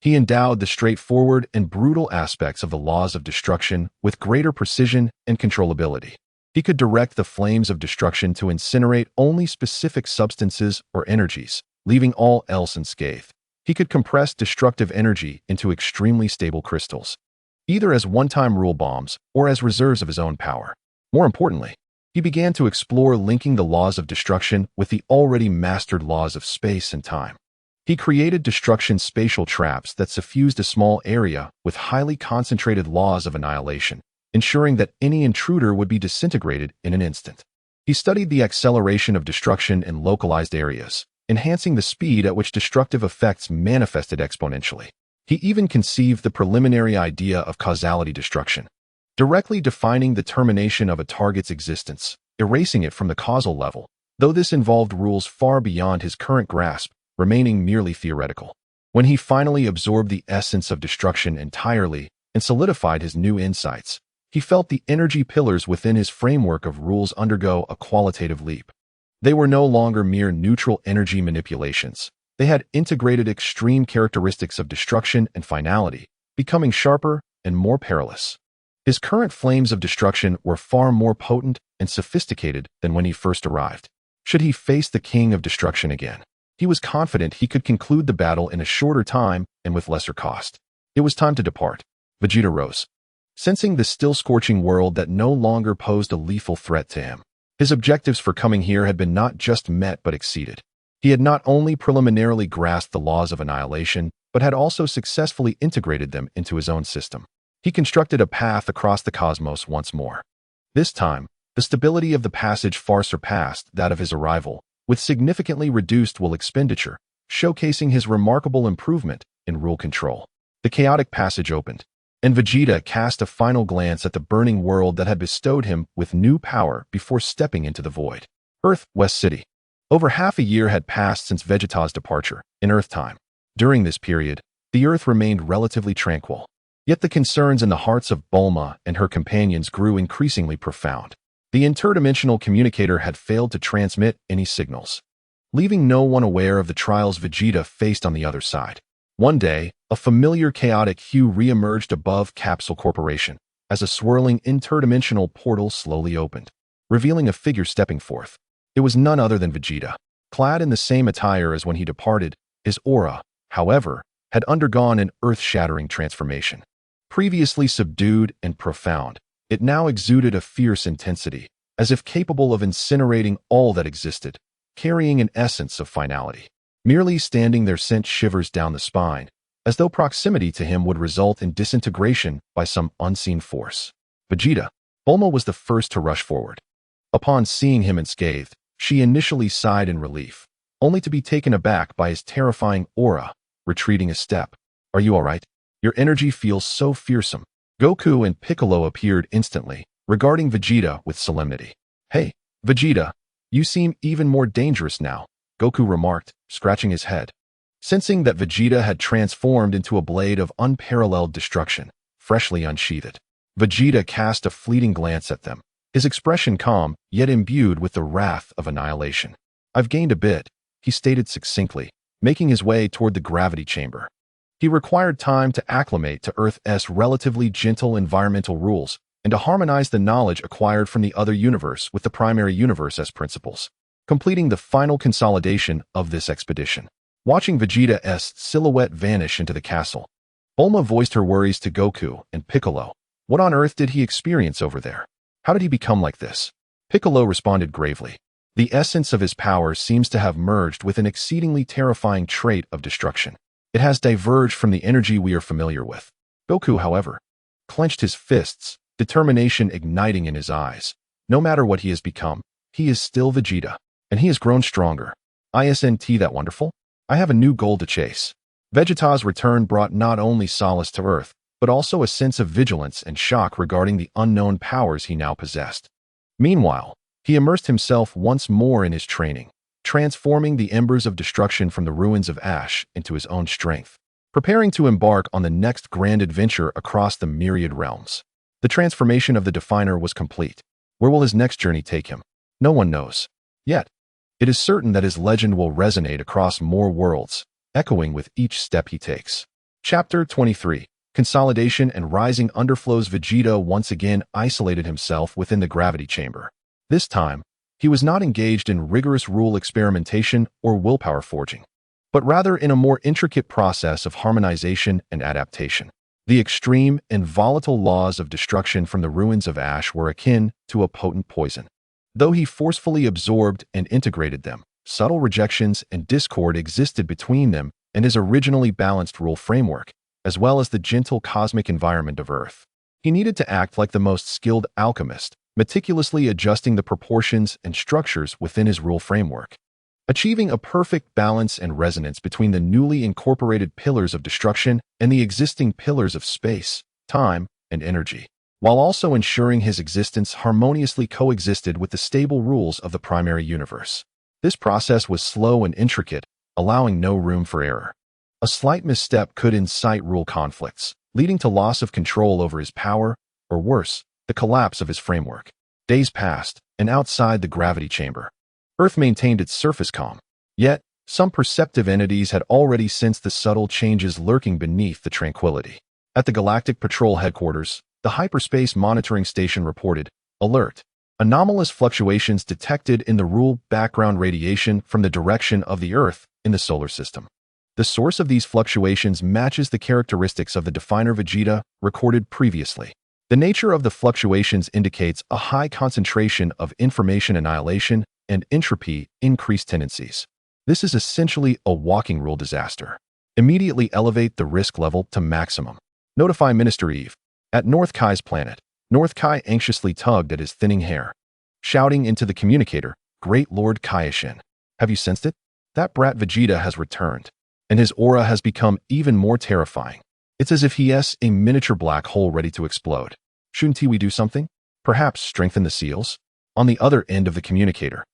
Speaker 1: He endowed the straightforward and brutal aspects of the laws of destruction with greater precision and controllability. He could direct the flames of destruction to incinerate only specific substances or energies, leaving all else unscathed. He could compress destructive energy into extremely stable crystals, either as one-time rule bombs or as reserves of his own power. More importantly, he began to explore linking the laws of destruction with the already mastered laws of space and time. He created destruction spatial traps that suffused a small area with highly concentrated laws of annihilation, ensuring that any intruder would be disintegrated in an instant. He studied the acceleration of destruction in localized areas, enhancing the speed at which destructive effects manifested exponentially. He even conceived the preliminary idea of causality destruction, directly defining the termination of a target's existence, erasing it from the causal level, though this involved rules far beyond his current grasp, remaining merely theoretical. When he finally absorbed the essence of destruction entirely and solidified his new insights, he felt the energy pillars within his framework of rules undergo a qualitative leap. They were no longer mere neutral energy manipulations. They had integrated extreme characteristics of destruction and finality, becoming sharper and more perilous. His current flames of destruction were far more potent and sophisticated than when he first arrived. Should he face the King of Destruction again, he was confident he could conclude the battle in a shorter time and with lesser cost. It was time to depart. Vegeta rose, sensing the still scorching world that no longer posed a lethal threat to him. His objectives for coming here had been not just met but exceeded. He had not only preliminarily grasped the laws of annihilation, but had also successfully integrated them into his own system. He constructed a path across the cosmos once more. This time, the stability of the passage far surpassed that of his arrival, with significantly reduced will expenditure, showcasing his remarkable improvement in rule control. The chaotic passage opened, and Vegeta cast a final glance at the burning world that had bestowed him with new power before stepping into the void. Earth, West City. Over half a year had passed since Vegeta's departure, in Earth time. During this period, the Earth remained relatively tranquil. Yet the concerns in the hearts of Bulma and her companions grew increasingly profound. The interdimensional communicator had failed to transmit any signals, leaving no one aware of the trials Vegeta faced on the other side. One day, a familiar chaotic hue re-emerged above Capsule Corporation as a swirling interdimensional portal slowly opened, revealing a figure stepping forth. It was none other than Vegeta. Clad in the same attire as when he departed, his aura, however, had undergone an earth-shattering transformation. Previously subdued and profound, it now exuded a fierce intensity, as if capable of incinerating all that existed, carrying an essence of finality. Merely standing there sent shivers down the spine, as though proximity to him would result in disintegration by some unseen force. Vegeta. Bulma was the first to rush forward. Upon seeing him unscathed, she initially sighed in relief, only to be taken aback by his terrifying aura, retreating a step. "Are you all right? Your energy feels so fearsome." Goku and Piccolo appeared instantly, regarding Vegeta with solemnity. "Hey, Vegeta, you seem even more dangerous now," Goku remarked, scratching his head. Sensing that Vegeta had transformed into a blade of unparalleled destruction, freshly unsheathed, Vegeta cast a fleeting glance at them, his expression calm, yet imbued with the wrath of annihilation. "I've gained a bit," he stated succinctly, making his way toward the gravity chamber. He required time to acclimate to Earth's relatively gentle environmental rules and to harmonize the knowledge acquired from the other universe with the primary universe as principles, completing the final consolidation of this expedition. Watching Vegeta's silhouette vanish into the castle, Bulma voiced her worries to Goku and Piccolo. What on earth did he experience over there? How did he become like this? Piccolo responded gravely. The essence of his power seems to have merged with an exceedingly terrifying trait of destruction. It has diverged from the energy we are familiar with. Goku, however, clenched his fists, determination igniting in his eyes. No matter what he has become, he is still Vegeta, and he has grown stronger. Isn't that wonderful? I have a new goal to chase. Vegeta's return brought not only solace to Earth, but also a sense of vigilance and shock regarding the unknown powers he now possessed. Meanwhile, he immersed himself once more in his training, transforming the embers of destruction from the ruins of Ash into his own strength, preparing to embark on the next grand adventure across the myriad realms. The transformation of the Definer was complete. Where will his next journey take him? No one knows. Yet, it is certain that his legend will resonate across more worlds, echoing with each step he takes. Chapter 23. Consolidation and Rising Underflows. Vegeta once again isolated himself within the gravity chamber. This time, he was not engaged in rigorous rule experimentation or willpower forging, but rather in a more intricate process of harmonization and adaptation. The extreme and volatile laws of destruction from the ruins of Ash were akin to a potent poison. Though he forcefully absorbed and integrated them, subtle rejections and discord existed between them and his originally balanced rule framework, as well as the gentle cosmic environment of Earth. He needed to act like the most skilled alchemist, meticulously adjusting the proportions and structures within his rule framework, achieving a perfect balance and resonance between the newly incorporated pillars of destruction and the existing pillars of space, time, and energy, while also ensuring his existence harmoniously coexisted with the stable rules of the primary universe. This process was slow and intricate, allowing no room for error. A slight misstep could incite rule conflicts, leading to loss of control over his power, or worse, the collapse of his framework. Days passed, and outside the gravity chamber, Earth maintained its surface calm. Yet, some perceptive entities had already sensed the subtle changes lurking beneath the tranquility. At the Galactic Patrol headquarters, the Hyperspace Monitoring Station reported, "Alert. Anomalous fluctuations detected in the rule background radiation from the direction of the Earth in the solar system. The source of these fluctuations matches the characteristics of the Definer Vegeta recorded previously. The nature of the fluctuations indicates a high concentration of information annihilation and entropy increased tendencies. This is essentially a walking rule disaster. Immediately elevate the risk level to maximum. Notify Minister Eve." At North Kai's planet, North Kai anxiously tugged at his thinning hair, shouting into the communicator, "Great Lord Kaioshin, have you sensed it? That brat Vegeta has returned, and his aura has become even more terrifying. It's as if he is a miniature black hole ready to explode. Shouldn't we do something? Perhaps strengthen the seals?" On the other end of the communicator,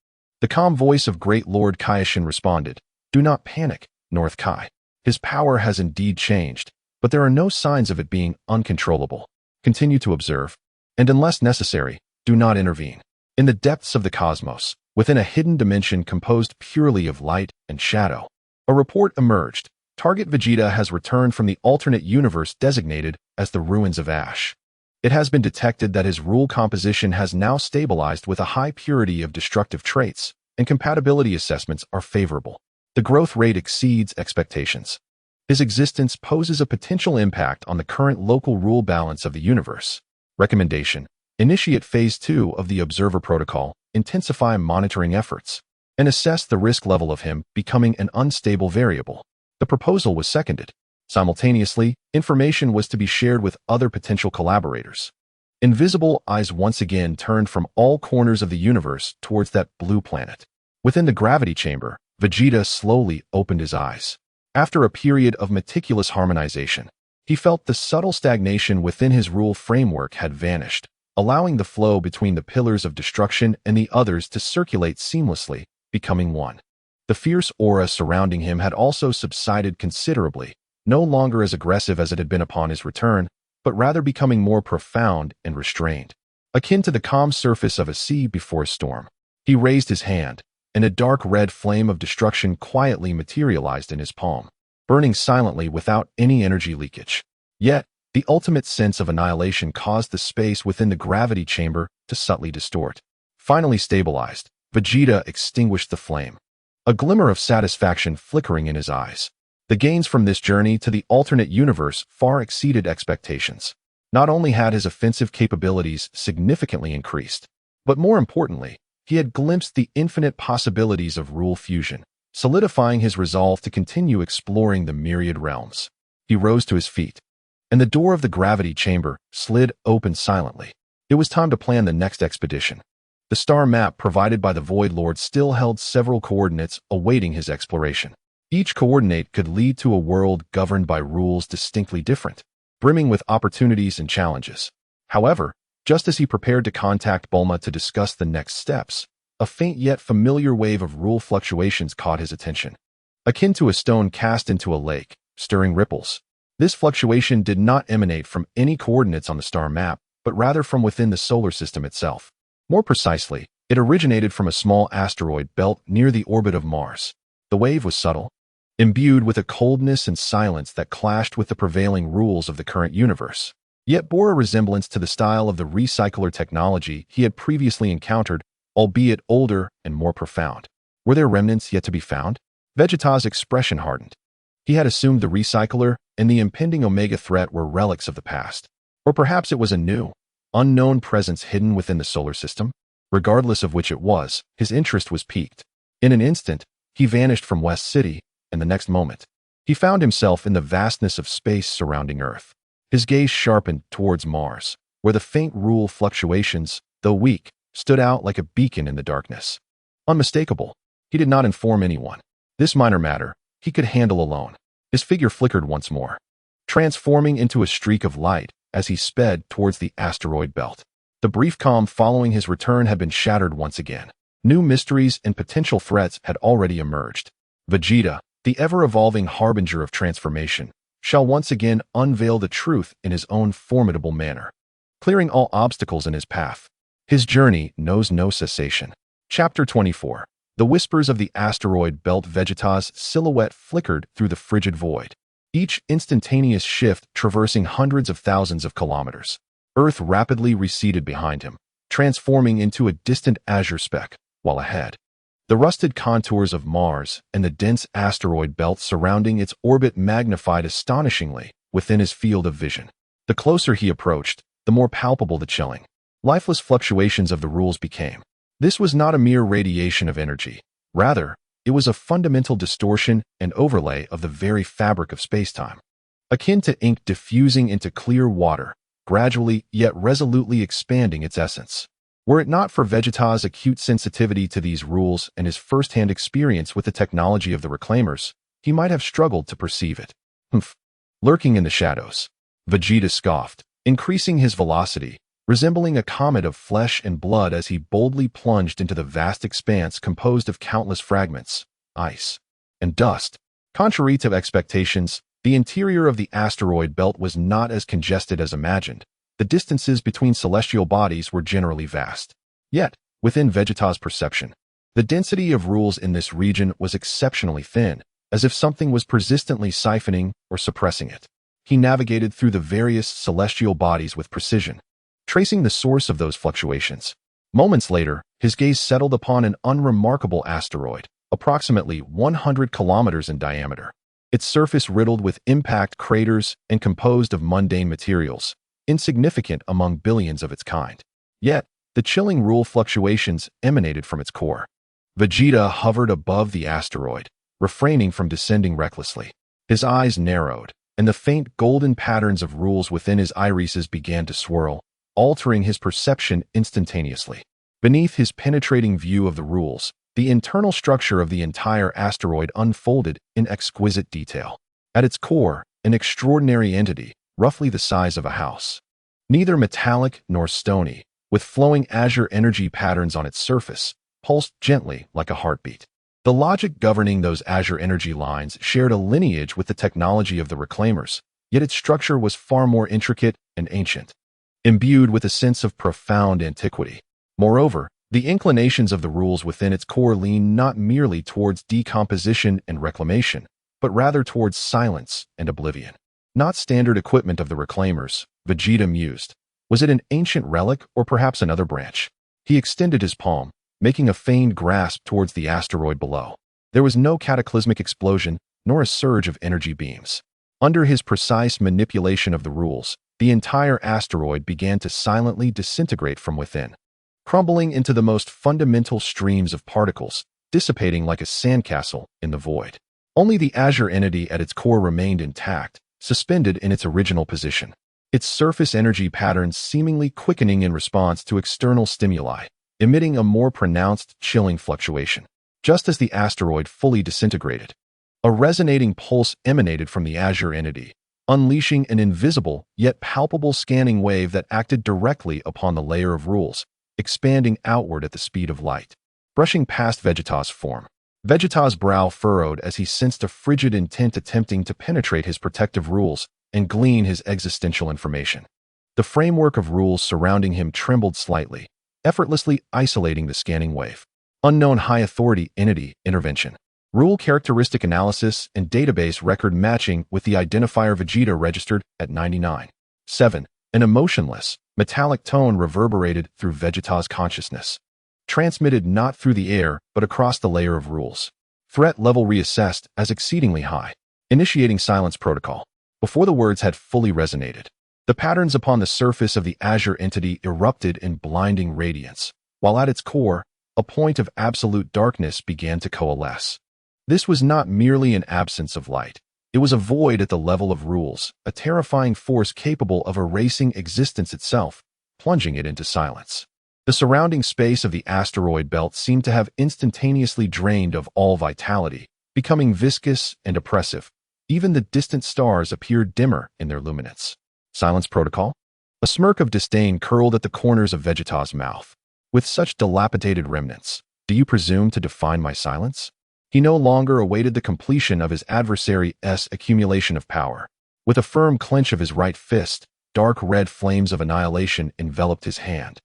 Speaker 1: the calm voice of Great Lord Kaioshin responded, "Do not panic, North Kai. His power has indeed changed, but there are no signs of it being uncontrollable. Continue to observe, and unless necessary, do not intervene." In the depths of the cosmos, within a hidden dimension composed purely of light and shadow, a report emerged. Target Vegeta has returned from the alternate universe designated as the Ruins of Ash. It has been detected that his rule composition has now stabilized with a high purity of destructive traits, and compatibility assessments are favorable. The growth rate exceeds expectations. His existence poses a potential impact on the current local rule balance of the universe. Recommendation: initiate Phase 2 of the Observer Protocol, intensify monitoring efforts, and assess the risk level of him becoming an unstable variable. The proposal was seconded. Simultaneously, information was to be shared with other potential collaborators. Invisible eyes once again turned from all corners of the universe towards that blue planet. Within the gravity chamber, Vegeta slowly opened his eyes. After a period of meticulous harmonization, he felt the subtle stagnation within his rule framework had vanished, allowing the flow between the pillars of destruction and the others to circulate seamlessly, becoming one. The fierce aura surrounding him had also subsided considerably, no longer as aggressive as it had been upon his return, but rather becoming more profound and restrained, akin to the calm surface of a sea before a storm. He raised his hand, and a dark red flame of destruction quietly materialized in his palm, burning silently without any energy leakage. Yet, the ultimate sense of annihilation caused the space within the gravity chamber to subtly distort. Finally stabilized, Vegeta extinguished the flame, a glimmer of satisfaction flickering in his eyes. The gains from this journey to the alternate universe far exceeded expectations. Not only had his offensive capabilities significantly increased, but more importantly, he had glimpsed the infinite possibilities of rule fusion, solidifying his resolve to continue exploring the myriad realms. He rose to his feet, and the door of the gravity chamber slid open silently. It was time to plan the next expedition. The star map provided by the Void Lord still held several coordinates awaiting his exploration. Each coordinate could lead to a world governed by rules distinctly different, brimming with opportunities and challenges. However, just as he prepared to contact Bulma to discuss the next steps, a faint yet familiar wave of rule fluctuations caught his attention. Akin to a stone cast into a lake, stirring ripples. This fluctuation did not emanate from any coordinates on the star map, but rather from within the solar system itself. More precisely, it originated from a small asteroid belt near the orbit of Mars. The wave was subtle, imbued with a coldness and silence that clashed with the prevailing rules of the current universe, yet bore a resemblance to the style of the recycler technology he had previously encountered, albeit older and more profound. Were there remnants yet to be found? Vegeta's expression hardened. He had assumed the recycler and the impending Omega threat were relics of the past. Or perhaps it was a new, unknown presence hidden within the solar system? Regardless of which it was, his interest was piqued. In an instant, he vanished from West City, and the next moment, he found himself in the vastness of space surrounding Earth. His gaze sharpened towards Mars, where the faint rule fluctuations, though weak, stood out like a beacon in the darkness. Unmistakable, he did not inform anyone. This minor matter, he could handle alone. His figure flickered once more, transforming into a streak of light as he sped towards the asteroid belt. The brief calm following his return had been shattered once again. New mysteries and potential threats had already emerged. Vegeta, the ever-evolving harbinger of transformation, shall once again unveil the truth in his own formidable manner, clearing all obstacles in his path. His journey knows no cessation. Chapter 24. The whispers of the asteroid belt. Vegeta's silhouette flickered through the frigid void, each instantaneous shift traversing hundreds of thousands of kilometers. Earth rapidly receded behind him, transforming into a distant azure speck, while ahead, the rusted contours of Mars and the dense asteroid belt surrounding its orbit magnified astonishingly within his field of vision. The closer he approached, the more palpable the chilling, lifeless fluctuations of the rules became. This was not a mere radiation of energy. Rather, it was a fundamental distortion and overlay of the very fabric of spacetime. Akin to ink diffusing into clear water, gradually yet resolutely expanding its essence. Were it not for Vegeta's acute sensitivity to these rules and his first-hand experience with the technology of the Reclaimers, he might have struggled to perceive it. Humph. Lurking in the shadows, Vegeta scoffed, increasing his velocity, resembling a comet of flesh and blood as he boldly plunged into the vast expanse composed of countless fragments, ice, and dust. Contrary to expectations, the interior of the asteroid belt was not as congested as imagined. The distances between celestial bodies were generally vast. Yet, within Vegeta's perception, the density of rules in this region was exceptionally thin, as if something was persistently siphoning or suppressing it. He navigated through the various celestial bodies with precision, tracing the source of those fluctuations. Moments later, his gaze settled upon an unremarkable asteroid, approximately 100 kilometers in diameter. Its surface riddled with impact craters and composed of mundane materials, insignificant among billions of its kind. Yet, the chilling rule fluctuations emanated from its core. Vegeta hovered above the asteroid, refraining from descending recklessly. His eyes narrowed, and the faint golden patterns of rules within his irises began to swirl, altering his perception instantaneously. Beneath his penetrating view of the rules, the internal structure of the entire asteroid unfolded in exquisite detail. At its core, an extraordinary entity, roughly the size of a house. Neither metallic nor stony, with flowing azure energy patterns on its surface, pulsed gently like a heartbeat. The logic governing those azure energy lines shared a lineage with the technology of the Reclaimers, yet its structure was far more intricate and ancient, imbued with a sense of profound antiquity. Moreover, The inclinations of the rules within its core lean not merely towards decomposition and reclamation, but rather towards silence and oblivion. Not standard equipment of the Reclaimers, Vegeta mused. Was it an ancient relic or perhaps another branch? He extended his palm, making a feigned grasp towards the asteroid below. There was no cataclysmic explosion, nor a surge of energy beams. Under his precise manipulation of the rules, the entire asteroid began to silently disintegrate from within, crumbling into the most fundamental streams of particles, dissipating like a sandcastle in the void. Only the azure entity at its core remained intact, suspended in its original position, its surface energy patterns seemingly quickening in response to external stimuli, emitting a more pronounced, chilling fluctuation. Just as the asteroid fully disintegrated, a resonating pulse emanated from the azure entity, unleashing an invisible yet palpable scanning wave that acted directly upon the layer of rules, expanding outward at the speed of light. Brushing past Vegeta's form, Vegeta's brow furrowed as he sensed a frigid intent attempting to penetrate his protective rules and glean his existential information. The framework of rules surrounding him trembled slightly, effortlessly isolating the scanning wave. Unknown high authority entity intervention. Rule characteristic analysis and database record matching with the identifier Vegeta registered at 99. 7. An emotionless, metallic tone reverberated through Vegeta's consciousness, transmitted not through the air but across the layer of rules. Threat level reassessed as exceedingly high. Initiating silence protocol. Before the words had fully resonated, the patterns upon the surface of the azure entity erupted in blinding radiance, while at its core, a point of absolute darkness began to coalesce. This was not merely an absence of light. It was a void at the level of rules, a terrifying force capable of erasing existence itself, plunging it into silence. The surrounding space of the asteroid belt seemed to have instantaneously drained of all vitality, becoming viscous and oppressive. Even the distant stars appeared dimmer in their luminance. Silence protocol? A smirk of disdain curled at the corners of Vegeta's mouth. With such dilapidated remnants, do you presume to define my silence? He no longer awaited the completion of his adversary's accumulation of power. With a firm clench of his right fist, dark red flames of annihilation enveloped his hand.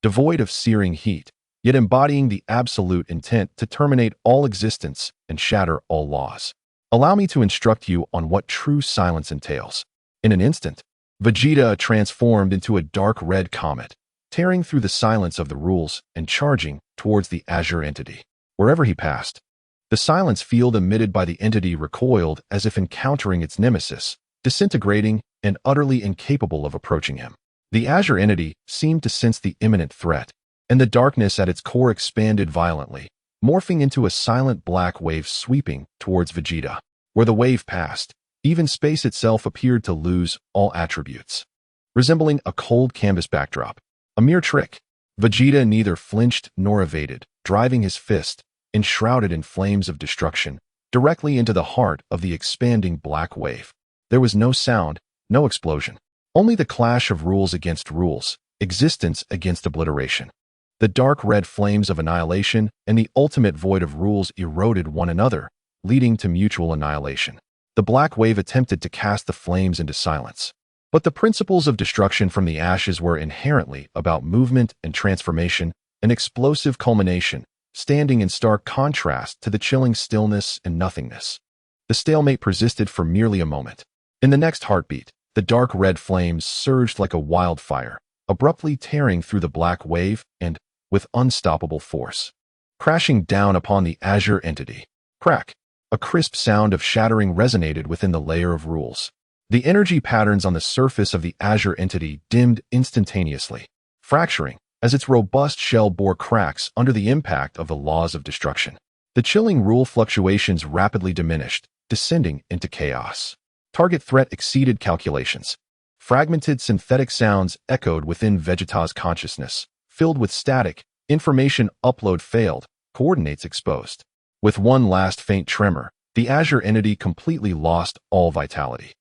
Speaker 1: Devoid of searing heat, yet embodying the absolute intent to terminate all existence and shatter all laws. Allow me to instruct you on what true silence entails. In an instant, Vegeta transformed into a dark red comet, tearing through the silence of the rules and charging towards the azure entity. Wherever he passed, the silence field emitted by the entity recoiled as if encountering its nemesis, disintegrating and utterly incapable of approaching him. The azure entity seemed to sense the imminent threat, and the darkness at its core expanded violently, morphing into a silent black wave sweeping towards Vegeta. Where the wave passed, even space itself appeared to lose all attributes, resembling a cold canvas backdrop. A mere trick. Vegeta neither flinched nor evaded, driving his fist, enshrouded in flames of destruction, directly into the heart of the expanding black wave. There was no sound, no explosion. Only the clash of rules against rules, existence against obliteration. The dark red flames of annihilation and the ultimate void of rules eroded one another, leading to mutual annihilation. The black wave attempted to cast the flames into silence. But the principles of destruction from the ashes were inherently about movement and transformation, an explosive culmination, standing in stark contrast to the chilling stillness and nothingness. The stalemate persisted for merely a moment. In the next heartbeat, the dark red flames surged like a wildfire, abruptly tearing through the black wave and, with unstoppable force, crashing down upon the azure entity. Crack! A crisp sound of shattering resonated within the layer of rules. The energy patterns on the surface of the azure entity dimmed instantaneously, fracturing as its robust shell bore cracks under the impact of the laws of destruction. The chilling rule fluctuations rapidly diminished, descending into chaos. Target threat exceeded calculations. Fragmented synthetic sounds echoed within Vegeta's consciousness, filled with static, information upload failed, coordinates exposed. With one last faint tremor, the azure entity completely lost all vitality.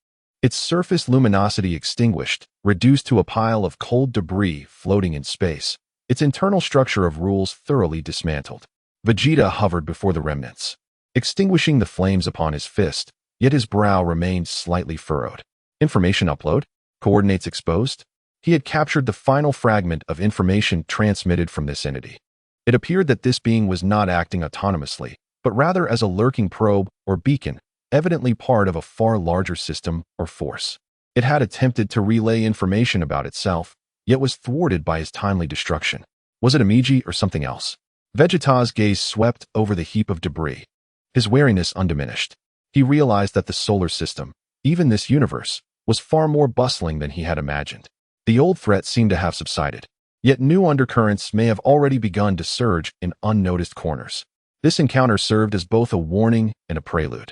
Speaker 1: Its surface luminosity extinguished, reduced to a pile of cold debris floating in space, its internal structure of rules thoroughly dismantled. Vegeta hovered before the remnants, extinguishing the flames upon his fist, yet his brow remained slightly furrowed. Information upload? Coordinates exposed? He had captured the final fragment of information transmitted from this entity. It appeared that this being was not acting autonomously, but rather as a lurking probe or beacon, evidently part of a far larger system or force. It had attempted to relay information about itself, yet was thwarted by his timely destruction. Was it a Miji or something else? Vegeta's gaze swept over the heap of debris, his wariness undiminished. He realized that the solar system, even this universe, was far more bustling than he had imagined. The old threat seemed to have subsided, yet new undercurrents may have already begun to surge in unnoticed corners. This encounter served as both a warning and a prelude.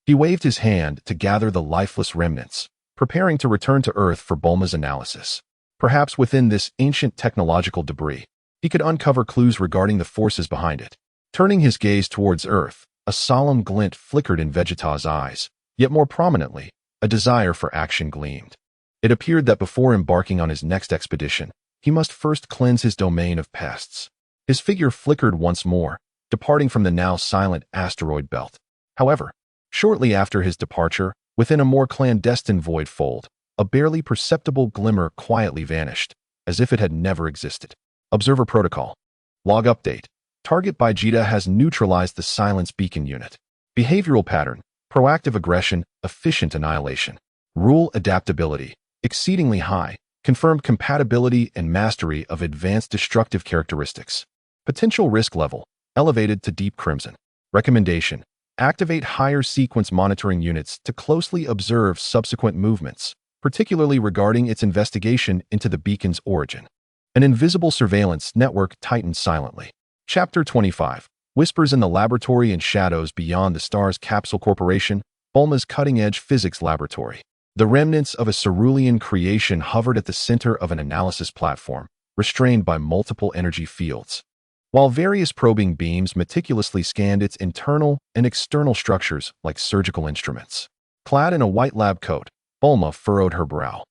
Speaker 1: He waved his hand to gather the lifeless remnants, preparing to return to Earth for Bulma's analysis. Perhaps within this ancient technological debris, he could uncover clues regarding the forces behind it. Turning his gaze towards Earth, a solemn glint flickered in Vegeta's eyes, yet more prominently, a desire for action gleamed. It appeared that before embarking on his next expedition, he must first cleanse his domain of pests. His figure flickered once more, departing from the now silent asteroid belt. However, shortly after his departure, within a more clandestine void fold, a barely perceptible glimmer quietly vanished, as if it had never existed. Observer Protocol. Log update. Target Vegeta has neutralized the Silence Beacon unit. Behavioral pattern. Proactive aggression, efficient annihilation. Rule adaptability. Exceedingly high. Confirmed compatibility and mastery of advanced destructive characteristics. Potential risk level. Elevated to deep crimson. Recommendation. Activate higher sequence monitoring units to closely observe subsequent movements, particularly regarding its investigation into the beacon's origin. An invisible surveillance network tightened silently. Chapter 25. Whispers in the laboratory and shadows beyond the stars. Capsule Corporation, Bulma's cutting-edge physics laboratory. The remnants of a cerulean creation hovered at the center of an analysis platform, restrained by multiple energy fields. While various probing beams meticulously scanned its internal and external structures like surgical instruments. Clad in a white lab coat, Bulma furrowed her brow,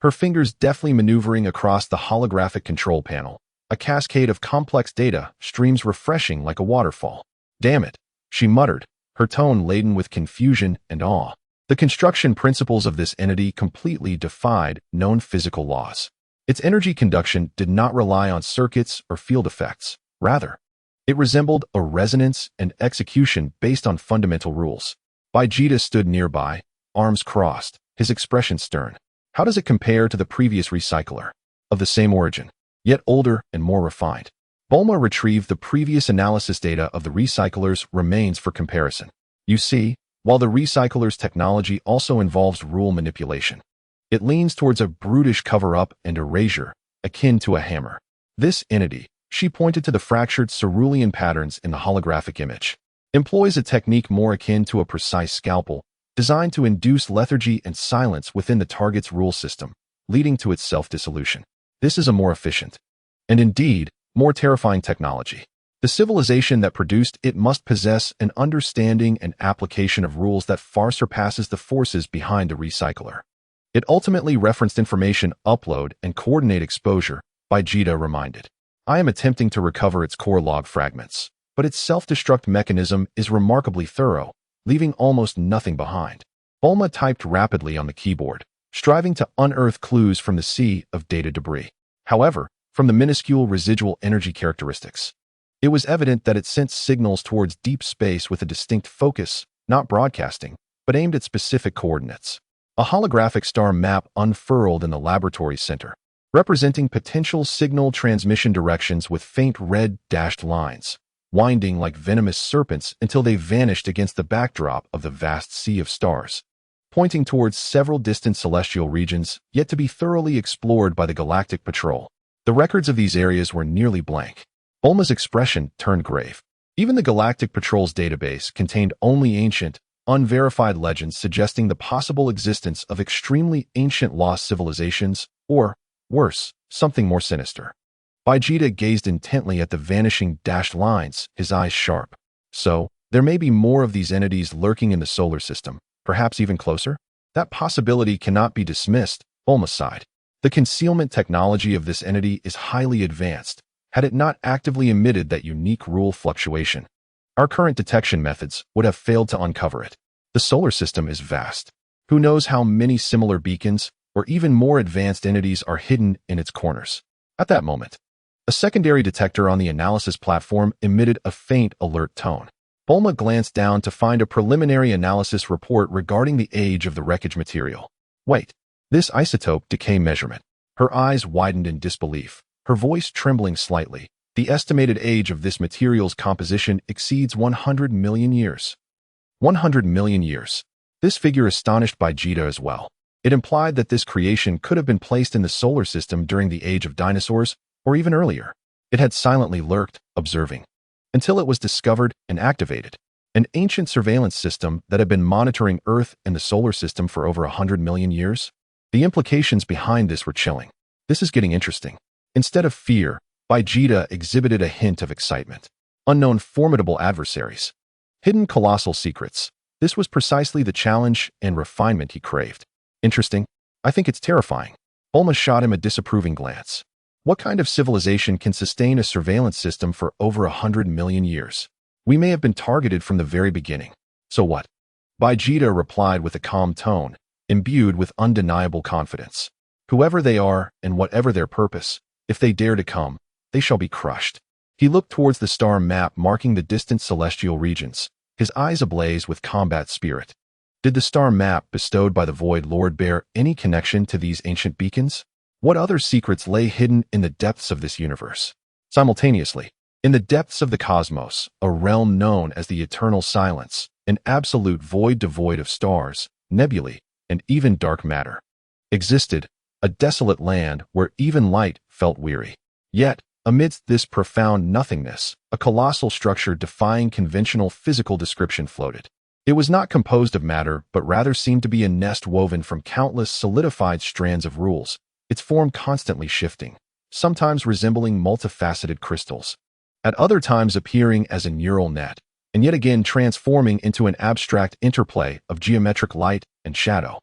Speaker 1: her fingers deftly maneuvering across the holographic control panel. A cascade of complex data streams refreshing like a waterfall. Damn it, she muttered, her tone laden with confusion and awe. The construction principles of this entity completely defied known physical laws. Its energy conduction did not rely on circuits or field effects. Rather, it resembled a resonance and execution based on fundamental rules. Vegeta stood nearby, arms crossed, his expression stern. How does it compare to the previous recycler? Of the same origin, yet older and more refined. Bulma retrieved the previous analysis data of the recycler's remains for comparison. You see, while the recycler's technology also involves rule manipulation, it leans towards a brutish cover-up and erasure, akin to a hammer. This entity, she pointed to the fractured cerulean patterns in the holographic image, employs a technique more akin to a precise scalpel, designed to induce lethargy and silence within the target's rule system, leading to its self-dissolution. This is a more efficient, and indeed, more terrifying technology. The civilization that produced it must possess an understanding and application of rules that far surpasses the forces behind the recycler. It ultimately referenced information upload and coordinate exposure, Vegeta reminded. I am attempting to recover its core log fragments, but its self-destruct mechanism is remarkably thorough, leaving almost nothing behind. Bulma typed rapidly on the keyboard, striving to unearth clues from the sea of data debris. However, from the minuscule residual energy characteristics, it was evident that it sent signals towards deep space with a distinct focus, not broadcasting, but aimed at specific coordinates. A holographic star map unfurled in the laboratory center, representing potential signal transmission directions with faint red dashed lines, winding like venomous serpents until they vanished against the backdrop of the vast sea of stars, pointing towards several distant celestial regions yet to be thoroughly explored by the Galactic Patrol. The records of these areas were nearly blank. Bulma's expression turned grave. Even the Galactic Patrol's database contained only ancient, unverified legends suggesting the possible existence of extremely ancient lost civilizations, or, worse, something more sinister. Vegeta gazed intently at the vanishing dashed lines, his eyes sharp. So, there may be more of these entities lurking in the solar system, perhaps even closer? That possibility cannot be dismissed, Bulma sighed. The concealment technology of this entity is highly advanced, had it not actively emitted that unique rule fluctuation. Our current detection methods would have failed to uncover it. The solar system is vast. Who knows how many similar beacons, or even more advanced entities are hidden in its corners? At that moment, A secondary detector on the analysis platform emitted a faint alert tone. Bulma glanced down to find a preliminary analysis report regarding the age of the wreckage material. Wait, this isotope decay measurement. Her eyes widened in disbelief, her voice trembling slightly. The estimated age of this material's composition exceeds 100 million years. 100 million years. This figure astonished Vegeta as well. It implied that this creation could have been placed in the solar system during the age of dinosaurs, or even earlier. It had silently lurked, observing, until it was discovered and activated. An ancient surveillance system that had been monitoring Earth and the solar system for over 100 million years? The implications behind this were chilling. This is getting interesting. Instead of fear, Vegeta exhibited a hint of excitement. Unknown formidable adversaries. Hidden colossal secrets. This was precisely the challenge and refinement he craved. Interesting? I think it's terrifying. Bulma shot him a disapproving glance. What kind of civilization can sustain a surveillance system for over 100 million years? We may have been targeted from the very beginning. So what? Vegeta replied with a calm tone, imbued with undeniable confidence. Whoever they are, and whatever their purpose, if they dare to come, they shall be crushed. He looked towards the star map marking the distant celestial regions, his eyes ablaze with combat spirit. Did the star map bestowed by the Void Lord bear any connection to these ancient beacons? What other secrets lay hidden in the depths of this universe? Simultaneously, in the depths of the cosmos, a realm known as the Eternal Silence, an absolute void devoid of stars, nebulae, and even dark matter, existed, a desolate land where even light felt weary. Yet, amidst this profound nothingness, a colossal structure defying conventional physical description floated. It was not composed of matter, but rather seemed to be a nest woven from countless solidified strands of rules, its form constantly shifting, sometimes resembling multifaceted crystals, at other times appearing as a neural net, and yet again transforming into an abstract interplay of geometric light and shadow.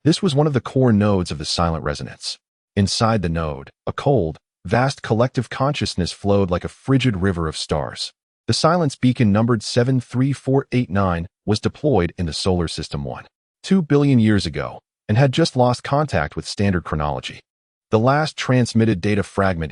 Speaker 1: This was one of the core nodes of the silent resonance. Inside the node, a cold, vast collective consciousness flowed like a frigid river of stars. The silence beacon numbered 73489 was deployed in the solar system 1.2 billion years ago and had just lost contact with standard chronology. The last transmitted data fragment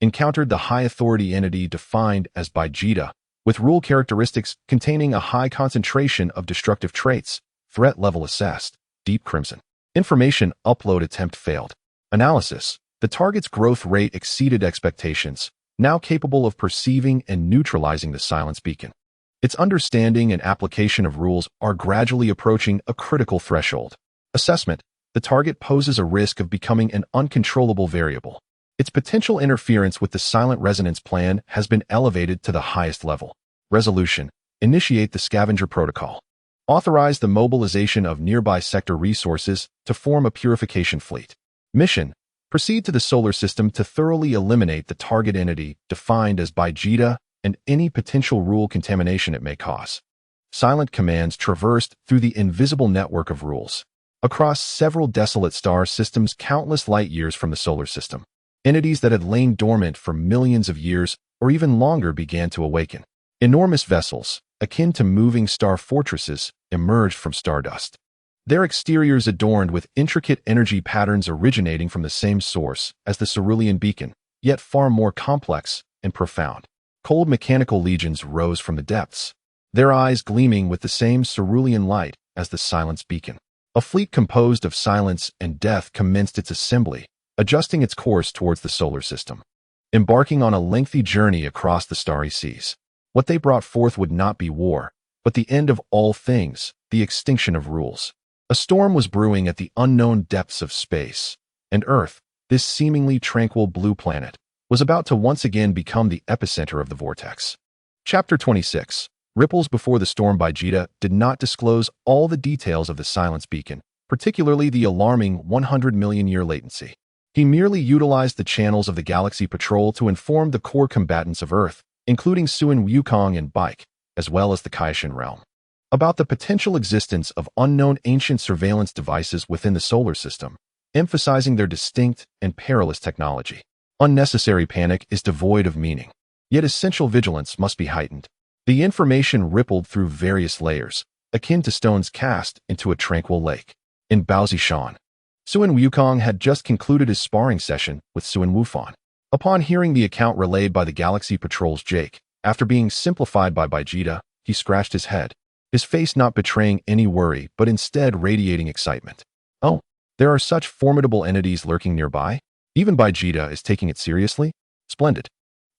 Speaker 1: encountered the high authority entity defined as Vegeta, with rule characteristics containing a high concentration of destructive traits, threat level assessed, deep crimson. Information upload attempt failed. Analysis. The target's growth rate exceeded expectations, now capable of perceiving and neutralizing the silence beacon. Its understanding and application of rules are gradually approaching a critical threshold. Assessment. The target poses a risk of becoming an uncontrollable variable. Its potential interference with the silent resonance plan has been elevated to the highest level. Resolution. Initiate the scavenger protocol. Authorize the mobilization of nearby sector resources to form a purification fleet. Mission. Proceed to the solar system to thoroughly eliminate the target entity defined as Vegeta and any potential rule contamination it may cause. Silent commands traversed through the invisible network of rules. Across several desolate star systems countless light years from the solar system, entities that had lain dormant for millions of years or even longer began to awaken. Enormous vessels, akin to moving star fortresses, emerged from stardust. Their exteriors adorned with intricate energy patterns originating from the same source as the cerulean beacon, yet far more complex and profound. Cold mechanical legions rose from the depths, their eyes gleaming with the same cerulean light as the silence beacon. A fleet composed of silence and death commenced its assembly, adjusting its course towards the solar system, embarking on a lengthy journey across the starry seas. What they brought forth would not be war, but the end of all things, the extinction of rules. A storm was brewing at the unknown depths of space, and Earth, this seemingly tranquil blue planet, was about to once again become the epicenter of the vortex. Chapter 26. Ripples Before the Storm. Vegeta did not disclose all the details of the silence beacon, particularly the alarming 100 million year latency. He merely utilized the channels of the Galaxy Patrol to inform the core combatants of Earth, including Suin Wukong and Bike, as well as the Kaishin realm, about the potential existence of unknown ancient surveillance devices within the solar system, emphasizing their distinct and perilous technology. Unnecessary panic is devoid of meaning, yet essential vigilance must be heightened. The information rippled through various layers, akin to stones cast into a tranquil lake. In Baozishan, Suin Wukong had just concluded his sparring session with Suin Wufan. Upon hearing the account relayed by the Galaxy Patrol's Jake, after being simplified by Vegeta, he scratched his head, his face not betraying any worry but instead radiating excitement. Oh, there are such formidable entities lurking nearby? Even Vegeta is taking it seriously? Splendid.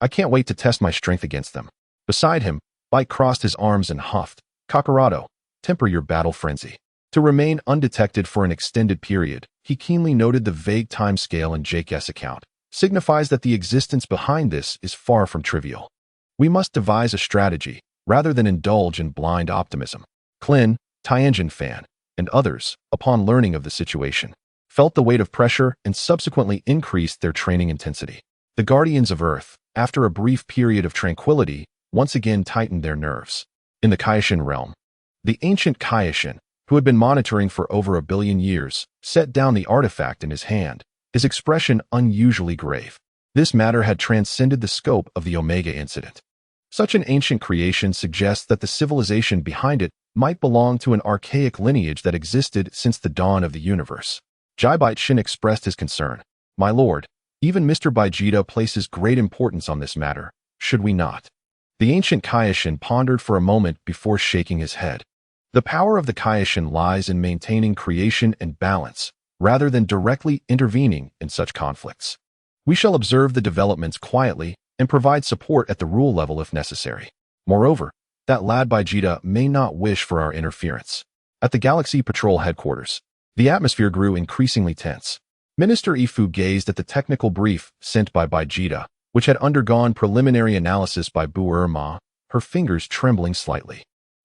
Speaker 1: I can't wait to test my strength against them. Beside him, Bite crossed his arms and huffed, Kakarado, temper your battle frenzy. To remain undetected for an extended period, he keenly noted the vague time scale in Jake's account, signifies that the existence behind this is far from trivial. We must devise a strategy, rather than indulge in blind optimism. Klin, Tianjin fan, and others, upon learning of the situation, felt the weight of pressure and subsequently increased their training intensity. The Guardians of Earth, after a brief period of tranquility, once again tightened their nerves. In the Kaioshin realm, the ancient Kaioshin, who had been monitoring for over 1 billion years, set down the artifact in his hand, his expression unusually grave. This matter had transcended the scope of the Omega incident. Such an ancient creation suggests that the civilization behind it might belong to an archaic lineage that existed since the dawn of the universe. Jibite Shin expressed his concern. My lord, even Mr. Vegeta places great importance on this matter, should we not? The ancient Kaioshin pondered for a moment before shaking his head. The power of the Kaioshin lies in maintaining creation and balance, rather than directly intervening in such conflicts. We shall observe the developments quietly and provide support at the rule level if necessary. Moreover, that lad Vegeta may not wish for our interference. At the Galaxy Patrol headquarters, the atmosphere grew increasingly tense. Minister Ifu gazed at the technical brief sent by Vegeta, which had undergone preliminary analysis by Buerma, her fingers trembling slightly.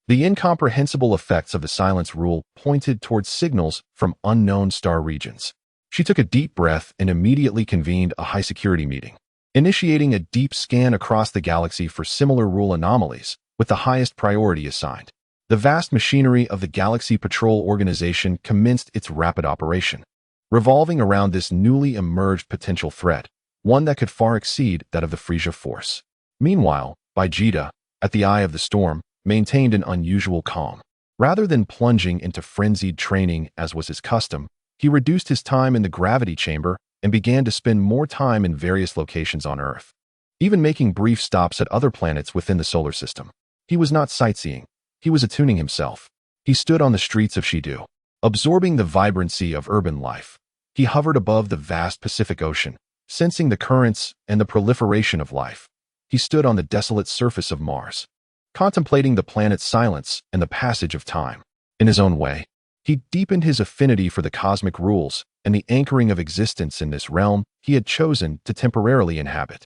Speaker 1: The incomprehensible effects of the silence rule pointed towards signals from unknown star regions. She took a deep breath and immediately convened a high-security meeting, initiating a deep scan across the galaxy for similar rule anomalies, with the highest priority assigned. The vast machinery of the Galaxy Patrol organization commenced its rapid operation, revolving around this newly emerged potential threat, one that could far exceed that of the Frisia force. Meanwhile, Vegeta, at the eye of the storm, maintained an unusual calm. Rather than plunging into frenzied training as was his custom, he reduced his time in the gravity chamber and began to spend more time in various locations on Earth, even making brief stops at other planets within the solar system. He was not sightseeing, he was attuning himself. He stood on the streets of Shidu, absorbing the vibrancy of urban life. He hovered above the vast Pacific Ocean, sensing the currents and the proliferation of life. He stood on the desolate surface of Mars, contemplating the planet's silence and the passage of time. In his own way, he deepened his affinity for the cosmic rules and the anchoring of existence in this realm he had chosen to temporarily inhabit.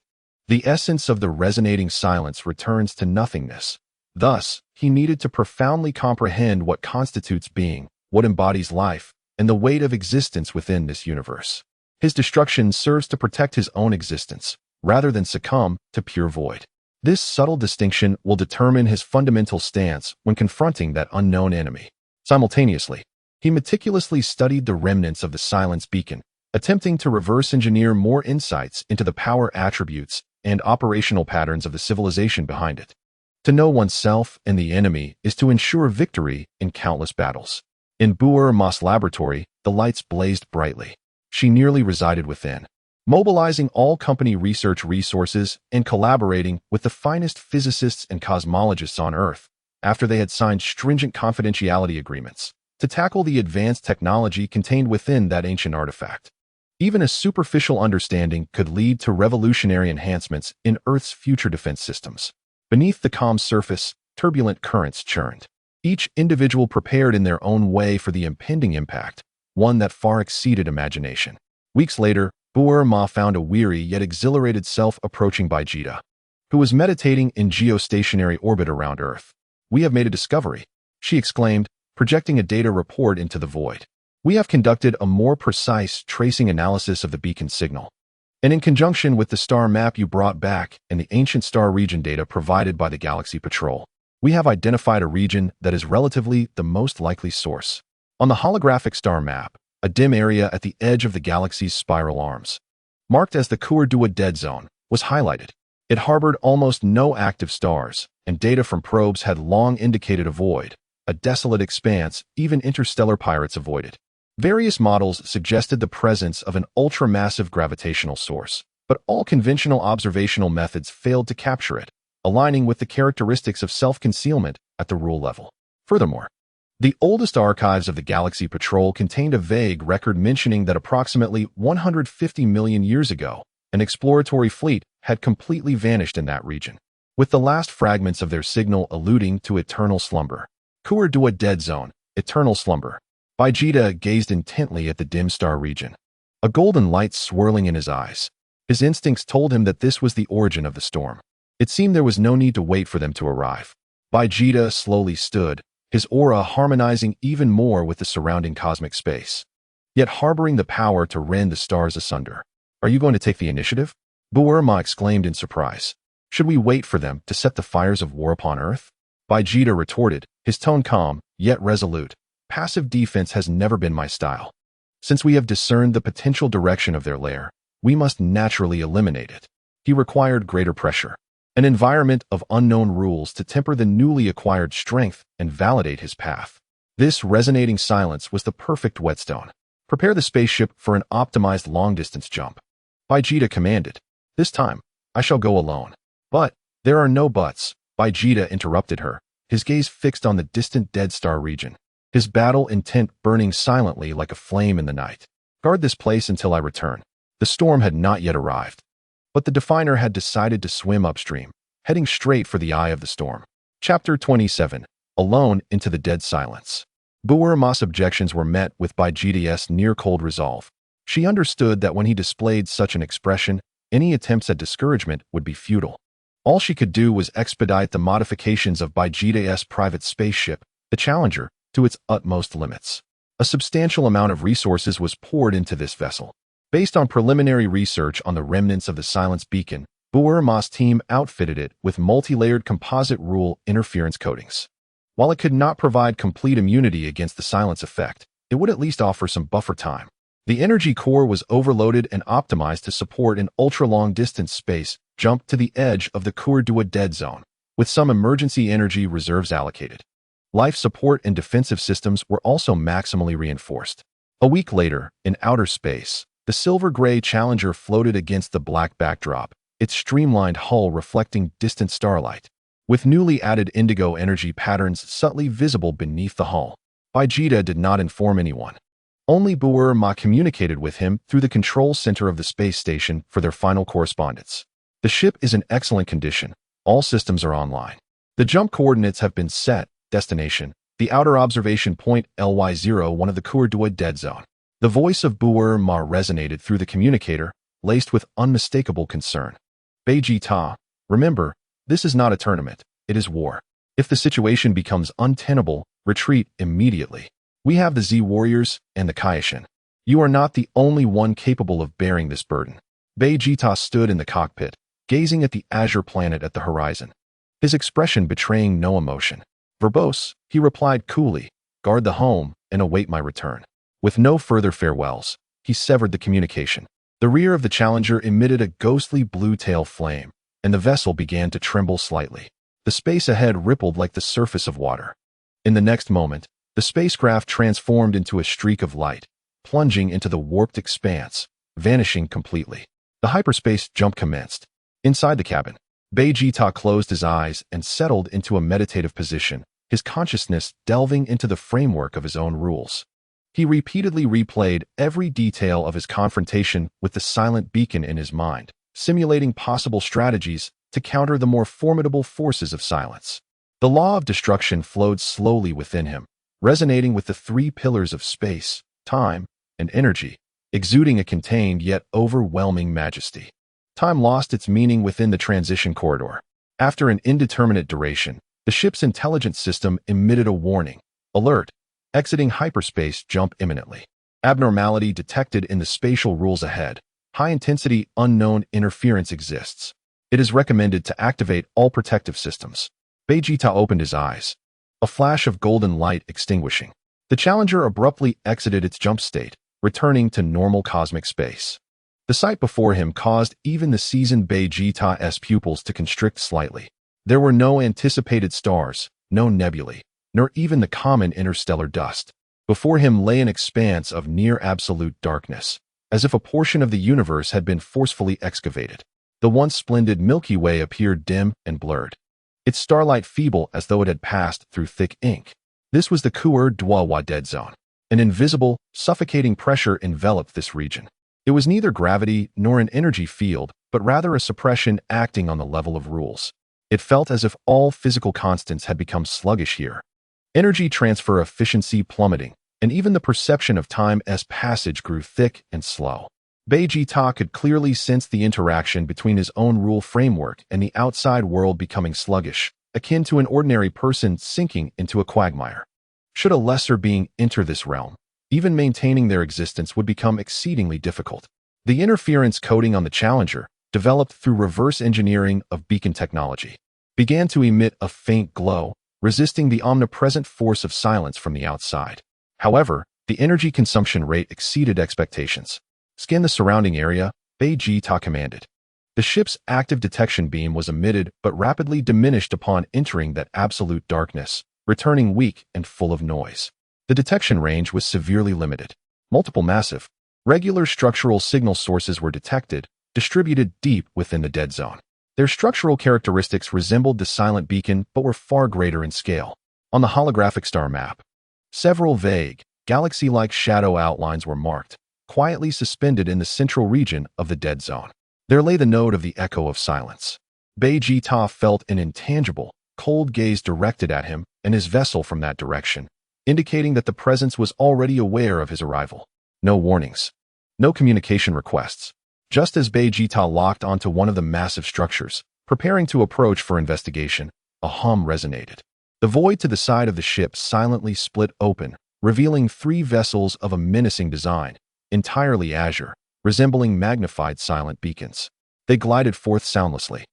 Speaker 1: The essence of the resonating silence returns to nothingness. Thus, he needed to profoundly comprehend what constitutes being, what embodies life, and the weight of existence within this universe. His destruction serves to protect his own existence, rather than succumb to pure void. This subtle distinction will determine his fundamental stance when confronting that unknown enemy. Simultaneously, he meticulously studied the remnants of the Silence Beacon, attempting to reverse engineer more insights into the power attributes and operational patterns of the civilization behind it. To know oneself and the enemy is to ensure victory in countless battles. In Buerma's laboratory, the lights blazed brightly. She nearly resided within, mobilizing all company research resources and collaborating with the finest physicists and cosmologists on Earth, after they had signed stringent confidentiality agreements, to tackle the advanced technology contained within that ancient artifact. Even a superficial understanding could lead to revolutionary enhancements in Earth's future defense systems. Beneath the calm surface, turbulent currents churned. Each individual prepared in their own way for the impending impact, one that far exceeded imagination. Weeks later, Buerma found a weary yet exhilarated self approaching Vegeta, who was meditating in geostationary orbit around Earth. We have made a discovery, she exclaimed, projecting a data report into the void. We have conducted a more precise tracing analysis of the beacon signal. And in conjunction with the star map you brought back and the ancient star region data provided by the Galaxy Patrol, we have identified a region that is relatively the most likely source. On the holographic star map, a dim area at the edge of the galaxy's spiral arms, marked as the Kuardua Dead Zone, was highlighted. It harbored almost no active stars, and data from probes had long indicated a void, a desolate expanse even interstellar pirates avoided. Various models suggested the presence of an ultramassive gravitational source, but all conventional observational methods failed to capture it, aligning with the characteristics of self-concealment at the rule level. Furthermore, the oldest archives of the Galaxy Patrol contained a vague record mentioning that approximately 150 million years ago, an exploratory fleet had completely vanished in that region, with the last fragments of their signal alluding to eternal slumber. Kur-Dua Dead Zone, eternal slumber. Vegeta gazed intently at the dim star region, a golden light swirling in his eyes. His instincts told him that this was the origin of the storm. It seemed there was no need to wait for them to arrive. Vegeta slowly stood, his aura harmonizing even more with the surrounding cosmic space, yet harboring the power to rend the stars asunder. "Are you going to take the initiative?" Bulma exclaimed in surprise. "Should we wait for them to set the fires of war upon Earth?" Vegeta retorted, his tone calm, yet resolute. "Passive defense has never been my style. Since we have discerned the potential direction of their lair, we must naturally eliminate it." He required greater pressure, an environment of unknown rules to temper the newly acquired strength and validate his path. This resonating silence was the perfect whetstone. "Prepare the spaceship for an optimized long-distance jump," Vegeta commanded. "This time, I shall go alone." "But there are no buts," Vegeta interrupted her, his gaze fixed on the distant Dead Star region, his battle intent burning silently like a flame in the night. "Guard this place until I return." The storm had not yet arrived, but the Definer had decided to swim upstream, heading straight for the eye of the storm. Chapter 27. Alone into the Dead Silence. Bulma's objections were met with Vegeta's near-cold resolve. She understood that when he displayed such an expression, any attempts at discouragement would be futile. All she could do was expedite the modifications of Vegeta's private spaceship, the Challenger, to its utmost limits. A substantial amount of resources was poured into this vessel. Based on preliminary research on the remnants of the Silence Beacon, Bulma's team outfitted it with multi-layered composite rule interference coatings. While it could not provide complete immunity against the silence effect, it would at least offer some buffer time. The energy core was overloaded and optimized to support an ultra-long-distance space jump to the edge of the Kur-Dua Dead Zone, with some emergency energy reserves allocated. Life support and defensive systems were also maximally reinforced. A week later, in outer space, the silver-gray Challenger floated against the black backdrop, its streamlined hull reflecting distant starlight, with newly added indigo energy patterns subtly visible beneath the hull. Vegeta did not inform anyone. Only Bulma communicated with him through the control center of the space station for their final correspondence. "The ship is in excellent condition. All systems are online. The jump coordinates have been set. Destination: the outer observation point LY01 of the Kur-Dua Dead Zone." The voice of Bulma resonated through the communicator, laced with unmistakable concern. "Vegeta, remember, this is not a tournament, it is war. If the situation becomes untenable, retreat immediately. We have the Z-Warriors and the Kaioshin. You are not the only one capable of bearing this burden." Vegeta stood in the cockpit, gazing at the azure planet at the horizon, his expression betraying no emotion. Verbose, he replied coolly, "Guard the home and await my return." With no further farewells, he severed the communication. The rear of the Challenger emitted a ghostly blue tail flame, and the vessel began to tremble slightly. The space ahead rippled like the surface of water. In the next moment, the spacecraft transformed into a streak of light, plunging into the warped expanse, vanishing completely. The hyperspace jump commenced. Inside the cabin, Vegeta closed his eyes and settled into a meditative position, his consciousness delving into the framework of his own rules. He repeatedly replayed every detail of his confrontation with the silent beacon in his mind, simulating possible strategies to counter the more formidable forces of silence. The law of destruction flowed slowly within him, resonating with the three pillars of space, time, and energy, exuding a contained yet overwhelming majesty. Time lost its meaning within the transition corridor. After an indeterminate duration, the ship's intelligence system emitted a warning. "Alert! Exiting hyperspace jump imminently. Abnormality detected in the spatial rules ahead. High-intensity unknown interference exists. It is recommended to activate all protective systems." Vegeta opened his eyes, a flash of golden light extinguishing. The Challenger abruptly exited its jump state, returning to normal cosmic space. The sight before him caused even the seasoned Vegeta's pupils to constrict slightly. There were no anticipated stars, no nebulae, nor even the common interstellar dust. Before him lay an expanse of near-absolute darkness, as if a portion of the universe had been forcefully excavated. The once splendid Milky Way appeared dim and blurred, its starlight feeble as though it had passed through thick ink. This was the Kuur-Dwa dead zone. An invisible, suffocating pressure enveloped this region. It was neither gravity nor an energy field, but rather a suppression acting on the level of rules. It felt as if all physical constants had become sluggish here. Energy transfer efficiency plummeting, and even the perception of time's passage grew thick and slow. Vegeta could clearly sense the interaction between his own rule framework and the outside world becoming sluggish, akin to an ordinary person sinking into a quagmire. Should a lesser being enter this realm, even maintaining their existence would become exceedingly difficult. The interference coding on the Challenger, developed through reverse engineering of beacon technology, began to emit a faint glow, resisting the omnipresent force of silence from the outside. However, the energy consumption rate exceeded expectations. Scan the surrounding area, Vegeta commanded. The ship's active detection beam was emitted but rapidly diminished upon entering that absolute darkness, returning weak and full of noise. The detection range was severely limited. Multiple massive, regular structural signal sources were detected, distributed deep within the dead zone. Their structural characteristics resembled the silent beacon but were far greater in scale. On the holographic star map, several vague, galaxy-like shadow outlines were marked, quietly suspended in the central region of the dead zone. There lay the node of the echo of silence. Vegeta felt an intangible, cold gaze directed at him and his vessel from that direction, indicating that the presence was already aware of his arrival. No warnings. No communication requests. Just as Vegeta locked onto one of the massive structures, preparing to approach for investigation, a hum resonated. The void to the side of the ship silently split open, revealing 3 vessels of a menacing design, entirely azure, resembling magnified silent beacons. They glided forth soundlessly,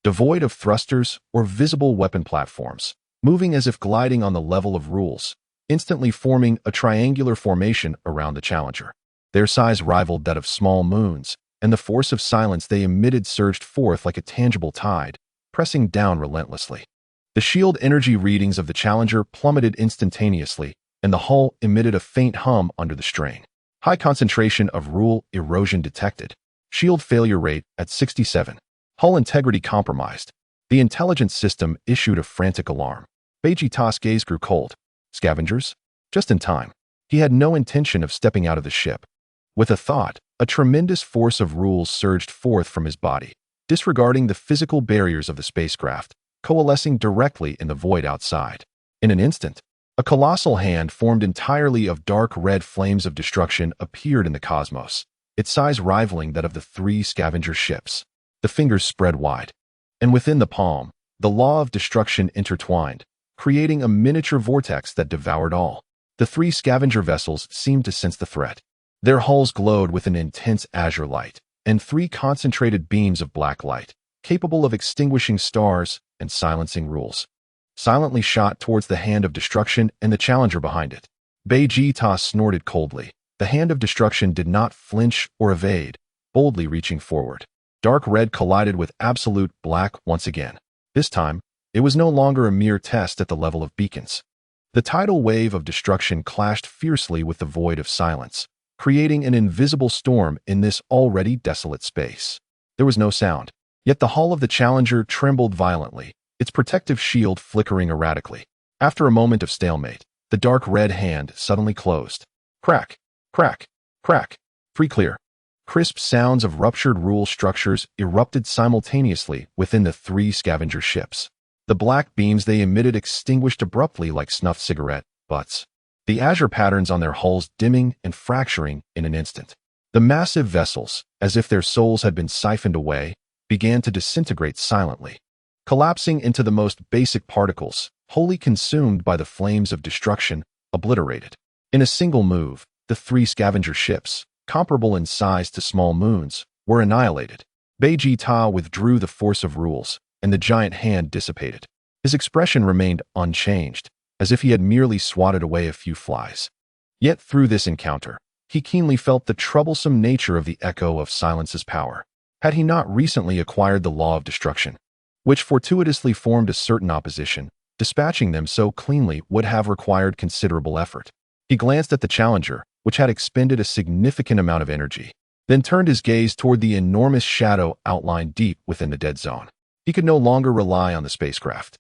Speaker 1: devoid of thrusters or visible weapon platforms, moving as if gliding on the level of rules, instantly forming a triangular formation around the Challenger. Their size rivaled that of small moons, and the force of silence they emitted surged forth like a tangible tide, pressing down relentlessly. The shield energy readings of the Challenger plummeted instantaneously, and the hull emitted a faint hum under the strain. High concentration of rule erosion detected. Shield failure rate at 67. Hull integrity compromised. The intelligence system issued a frantic alarm. Vegeta's gaze grew cold. Scavengers? Just in time. He had no intention of stepping out of the ship. With a thought, a tremendous force of rules surged forth from his body, disregarding the physical barriers of the spacecraft, coalescing directly in the void outside. In an instant, a colossal hand formed entirely of dark red flames of destruction appeared in the cosmos, its size rivaling that of the 3 scavenger ships. The fingers spread wide, and within the palm, the law of destruction intertwined, creating a miniature vortex that devoured all. The 3 scavenger vessels seemed to sense the threat. Their hulls glowed with an intense azure light, and 3 concentrated beams of black light, capable of extinguishing stars and silencing rules, silently shot towards the hand of destruction and the Challenger behind it. Vegeta snorted coldly. The hand of destruction did not flinch or evade, boldly reaching forward. Dark red collided with absolute black once again. This time, it was no longer a mere test at the level of beacons. The tidal wave of destruction clashed fiercely with the void of silence, creating an invisible storm in this already desolate space. There was no sound, yet the hull of the Challenger trembled violently, its protective shield flickering erratically. After a moment of stalemate, the dark red hand suddenly closed. Crack, crack, crack. 3 clear, crisp sounds of ruptured rule structures erupted simultaneously within the 3 scavenger ships. The black beams they emitted extinguished abruptly like snuffed cigarette butts, the azure patterns on their hulls dimming and fracturing in an instant. The massive vessels, as if their souls had been siphoned away, began to disintegrate silently, collapsing into the most basic particles, wholly consumed by the flames of destruction, obliterated. In a single move, the 3 scavenger ships, comparable in size to small moons, were annihilated. Vegeta withdrew the force of rules, and the giant hand dissipated. His expression remained unchanged, as if he had merely swatted away a few flies. Yet through this encounter, he keenly felt the troublesome nature of the echo of silence's power. Had he not recently acquired the law of destruction, which fortuitously formed a certain opposition, dispatching them so cleanly would have required considerable effort. He glanced at the Challenger, which had expended a significant amount of energy. then turned his gaze toward the enormous shadow outlined deep within the dead zone. He could no longer rely on the spacecraft.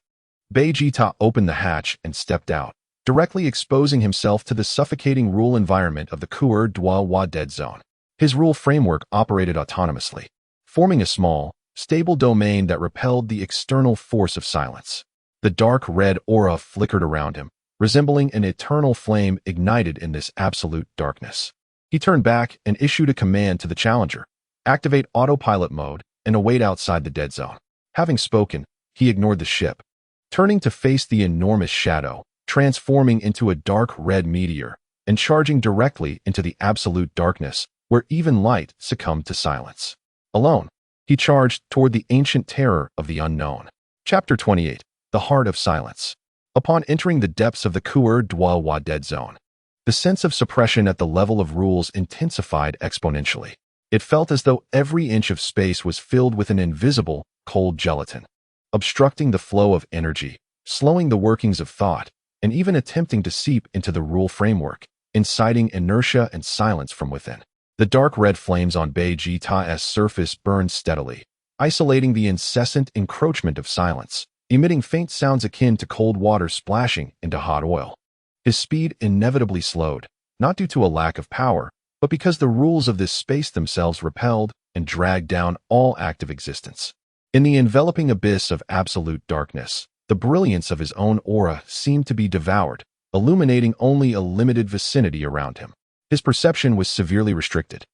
Speaker 1: Vegeta opened the hatch and stepped out, directly exposing himself to the suffocating rule environment of the Kuer Dwa dead zone. His rule framework operated autonomously, forming a small, stable domain that repelled the external force of silence. The dark red aura flickered around him, resembling an eternal flame ignited in this absolute darkness. He turned back and issued a command to the Challenger: activate autopilot mode and await outside the dead zone. Having spoken, he ignored the ship, turning to face the enormous shadow, transforming into a dark red meteor and charging directly into the absolute darkness where even light succumbed to silence. Alone, he charged toward the ancient terror of the unknown. Chapter 28. The Heart of Silence. Upon entering the depths of the Kuer Dwa dead zone, the sense of suppression at the level of rules intensified exponentially. It felt as though every inch of space was filled with an invisible, cold gelatin, obstructing the flow of energy, slowing the workings of thought, and even attempting to seep into the rule framework, inciting inertia and silence from within. The dark red flames on Vegeta's surface burned steadily, isolating the incessant encroachment of silence, emitting faint sounds akin to cold water splashing into hot oil. His speed inevitably slowed, not due to a lack of power, but because the rules of this space themselves repelled and dragged down all active existence. In the enveloping abyss of absolute darkness, the brilliance of his own aura seemed to be devoured, illuminating only a limited vicinity around him. His perception was severely restricted,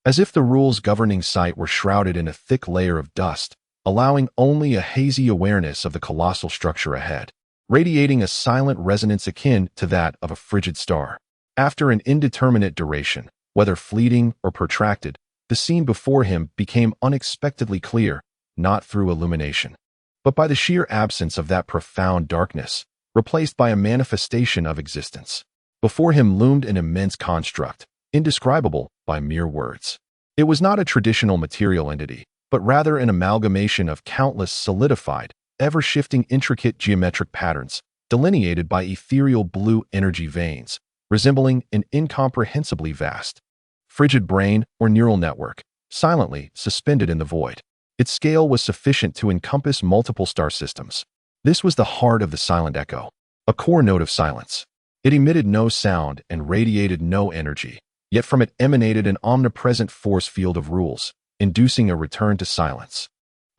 Speaker 1: as if the rules governing sight were shrouded in a thick layer of dust, allowing only a hazy awareness of the colossal structure ahead, radiating a silent resonance akin to that of a frigid star. After an indeterminate duration, whether fleeting or protracted, the scene before him became unexpectedly clear, not through illumination, but by the sheer absence of that profound darkness, replaced by a manifestation of existence. Before him loomed an immense construct, indescribable by mere words. It was not a traditional material entity, but rather an amalgamation of countless solidified, ever-shifting intricate geometric patterns, delineated by ethereal blue energy veins, resembling an incomprehensibly vast, frigid brain or neural network, silently suspended in the void. Its scale was sufficient to encompass multiple star systems. This was the heart of the silent echo, a core note of silence. It emitted no sound and radiated no energy, yet from it emanated an omnipresent force field of rules, inducing a return to silence.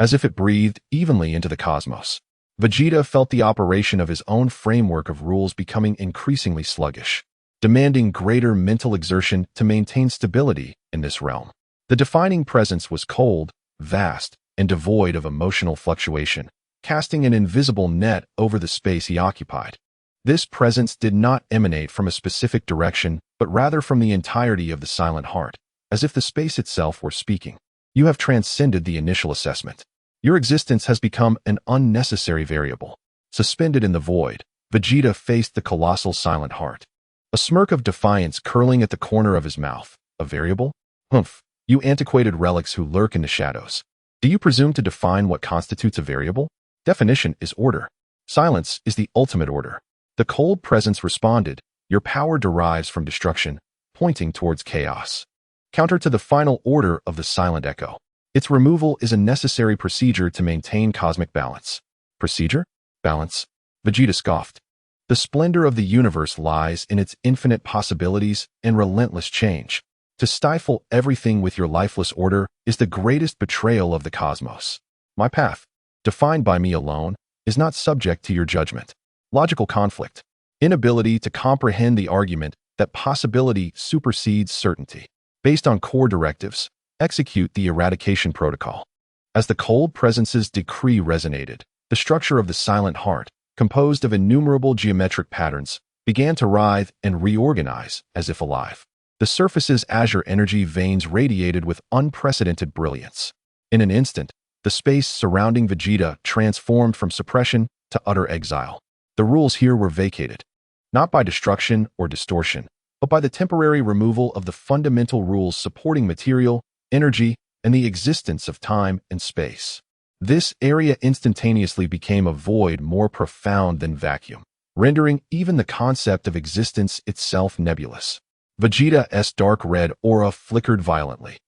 Speaker 1: As if it breathed evenly into the cosmos, Vegeta felt the operation of his own framework of rules becoming increasingly sluggish, demanding greater mental exertion to maintain stability in this realm. The defining presence was cold, vast, and devoid of emotional fluctuation, casting an invisible net over the space he occupied. This presence did not emanate from a specific direction, but rather from the entirety of the silent heart, as if the space itself were speaking. You have transcended the initial assessment. Your existence has become an unnecessary variable. Suspended in the void, Vegeta faced the colossal silent heart, a smirk of defiance curling at the corner of his mouth. A variable? Humph, you antiquated relics who lurk in the shadows. Do you presume to define what constitutes a variable? Definition is order. Silence is the ultimate order. The cold presence responded, your power derives from destruction, pointing towards chaos. Counter to the final order of the silent echo. Its removal is a necessary procedure to maintain cosmic balance. Procedure? Balance? Vegeta scoffed. The splendor of the universe lies in its infinite possibilities and relentless change. To stifle everything with your lifeless order is the greatest betrayal of the cosmos. My path, defined by me alone, is not subject to your judgment. Logical conflict. Inability to comprehend the argument that possibility supersedes certainty. Based on core directives, execute the eradication protocol. As the cold presence's decree resonated, the structure of the silent heart, composed of innumerable geometric patterns, began to writhe and reorganize as if alive. The surface's azure energy veins radiated with unprecedented brilliance. In an instant, the space surrounding Vegeta transformed from suppression to utter exile. The rules here were vacated, not by destruction or distortion, but by the temporary removal of the fundamental rules supporting material, energy, and the existence of time and space. This area instantaneously became a void more profound than vacuum, rendering even the concept of existence itself nebulous. Vegeta's dark red aura flickered violently,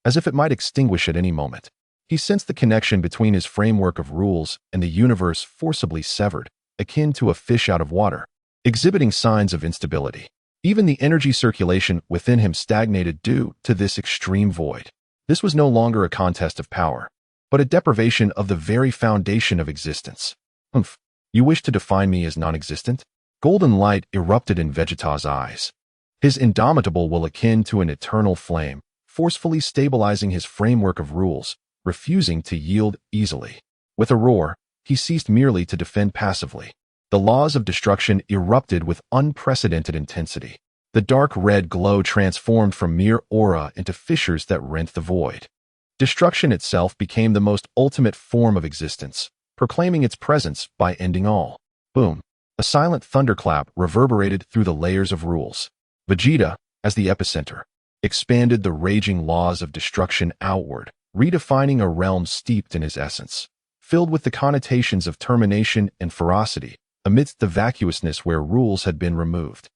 Speaker 1: as if it might extinguish at any moment. He sensed the connection between his framework of rules and the universe forcibly severed, akin to a fish out of water, exhibiting signs of instability. Even the energy circulation within him stagnated due to this extreme void. This was no longer a contest of power, but a deprivation of the very foundation of existence. Humph, you wish to define me as non-existent? Golden light erupted in Vegeta's eyes. His indomitable will akin to an eternal flame, forcefully stabilizing his framework of rules, refusing to yield easily. With a roar, he ceased merely to defend passively. The laws of destruction erupted with unprecedented intensity. The dark red glow transformed from mere aura into fissures that rent the void. Destruction itself became the most ultimate form of existence, proclaiming its presence by ending all. Boom! A silent thunderclap reverberated through the layers of rules. Vegeta, as the epicenter, expanded the raging laws of destruction outward, redefining a realm steeped in his essence, filled with the connotations of termination and ferocity, amidst the vacuousness where rules had been removed.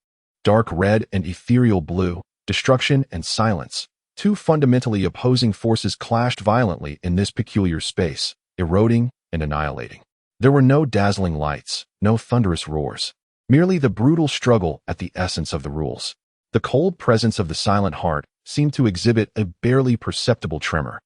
Speaker 1: Dark red and ethereal blue, destruction and silence, two fundamentally opposing forces clashed violently in this peculiar space, eroding and annihilating. There were no dazzling lights, no thunderous roars, merely the brutal struggle at the essence of the rules. The cold presence of the silent heart seemed to exhibit a barely perceptible tremor,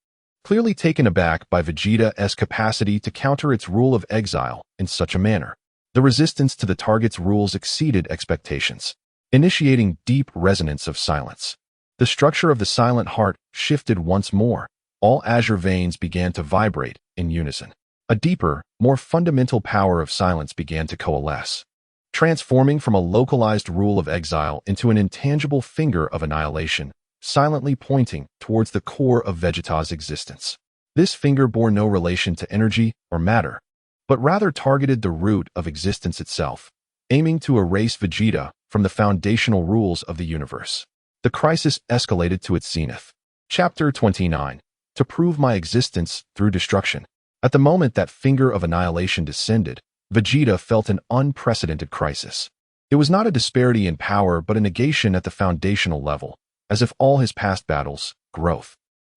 Speaker 1: clearly taken aback by Vegeta's capacity to counter its rule of exile in such a manner. The resistance to the target's rules exceeded expectations, initiating deep resonance of silence. The structure of the silent heart shifted once more. All azure veins began to vibrate in unison. A deeper, more fundamental power of silence began to coalesce, transforming from a localized rule of exile into an intangible finger of annihilation, silently pointing towards the core of Vegeta's existence. This finger bore no relation to energy or matter, but rather targeted the root of existence itself, aiming to erase Vegeta from the foundational rules of the universe. The crisis escalated to its zenith. Chapter 29. To prove my existence through destruction. At the moment that finger of annihilation descended, Vegeta felt an unprecedented crisis. It was not a disparity in power but a negation at the foundational level, as if all his past battles, growth,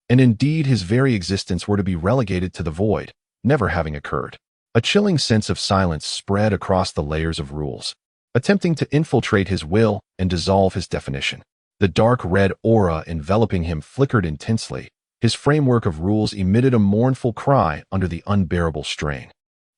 Speaker 1: and indeed his very existence were to be relegated to the void, never having occurred. A chilling sense of silence spread across the layers of rules, attempting to infiltrate his will and dissolve his definition. The dark red aura enveloping him flickered intensely. His framework of rules emitted a mournful cry under the unbearable strain,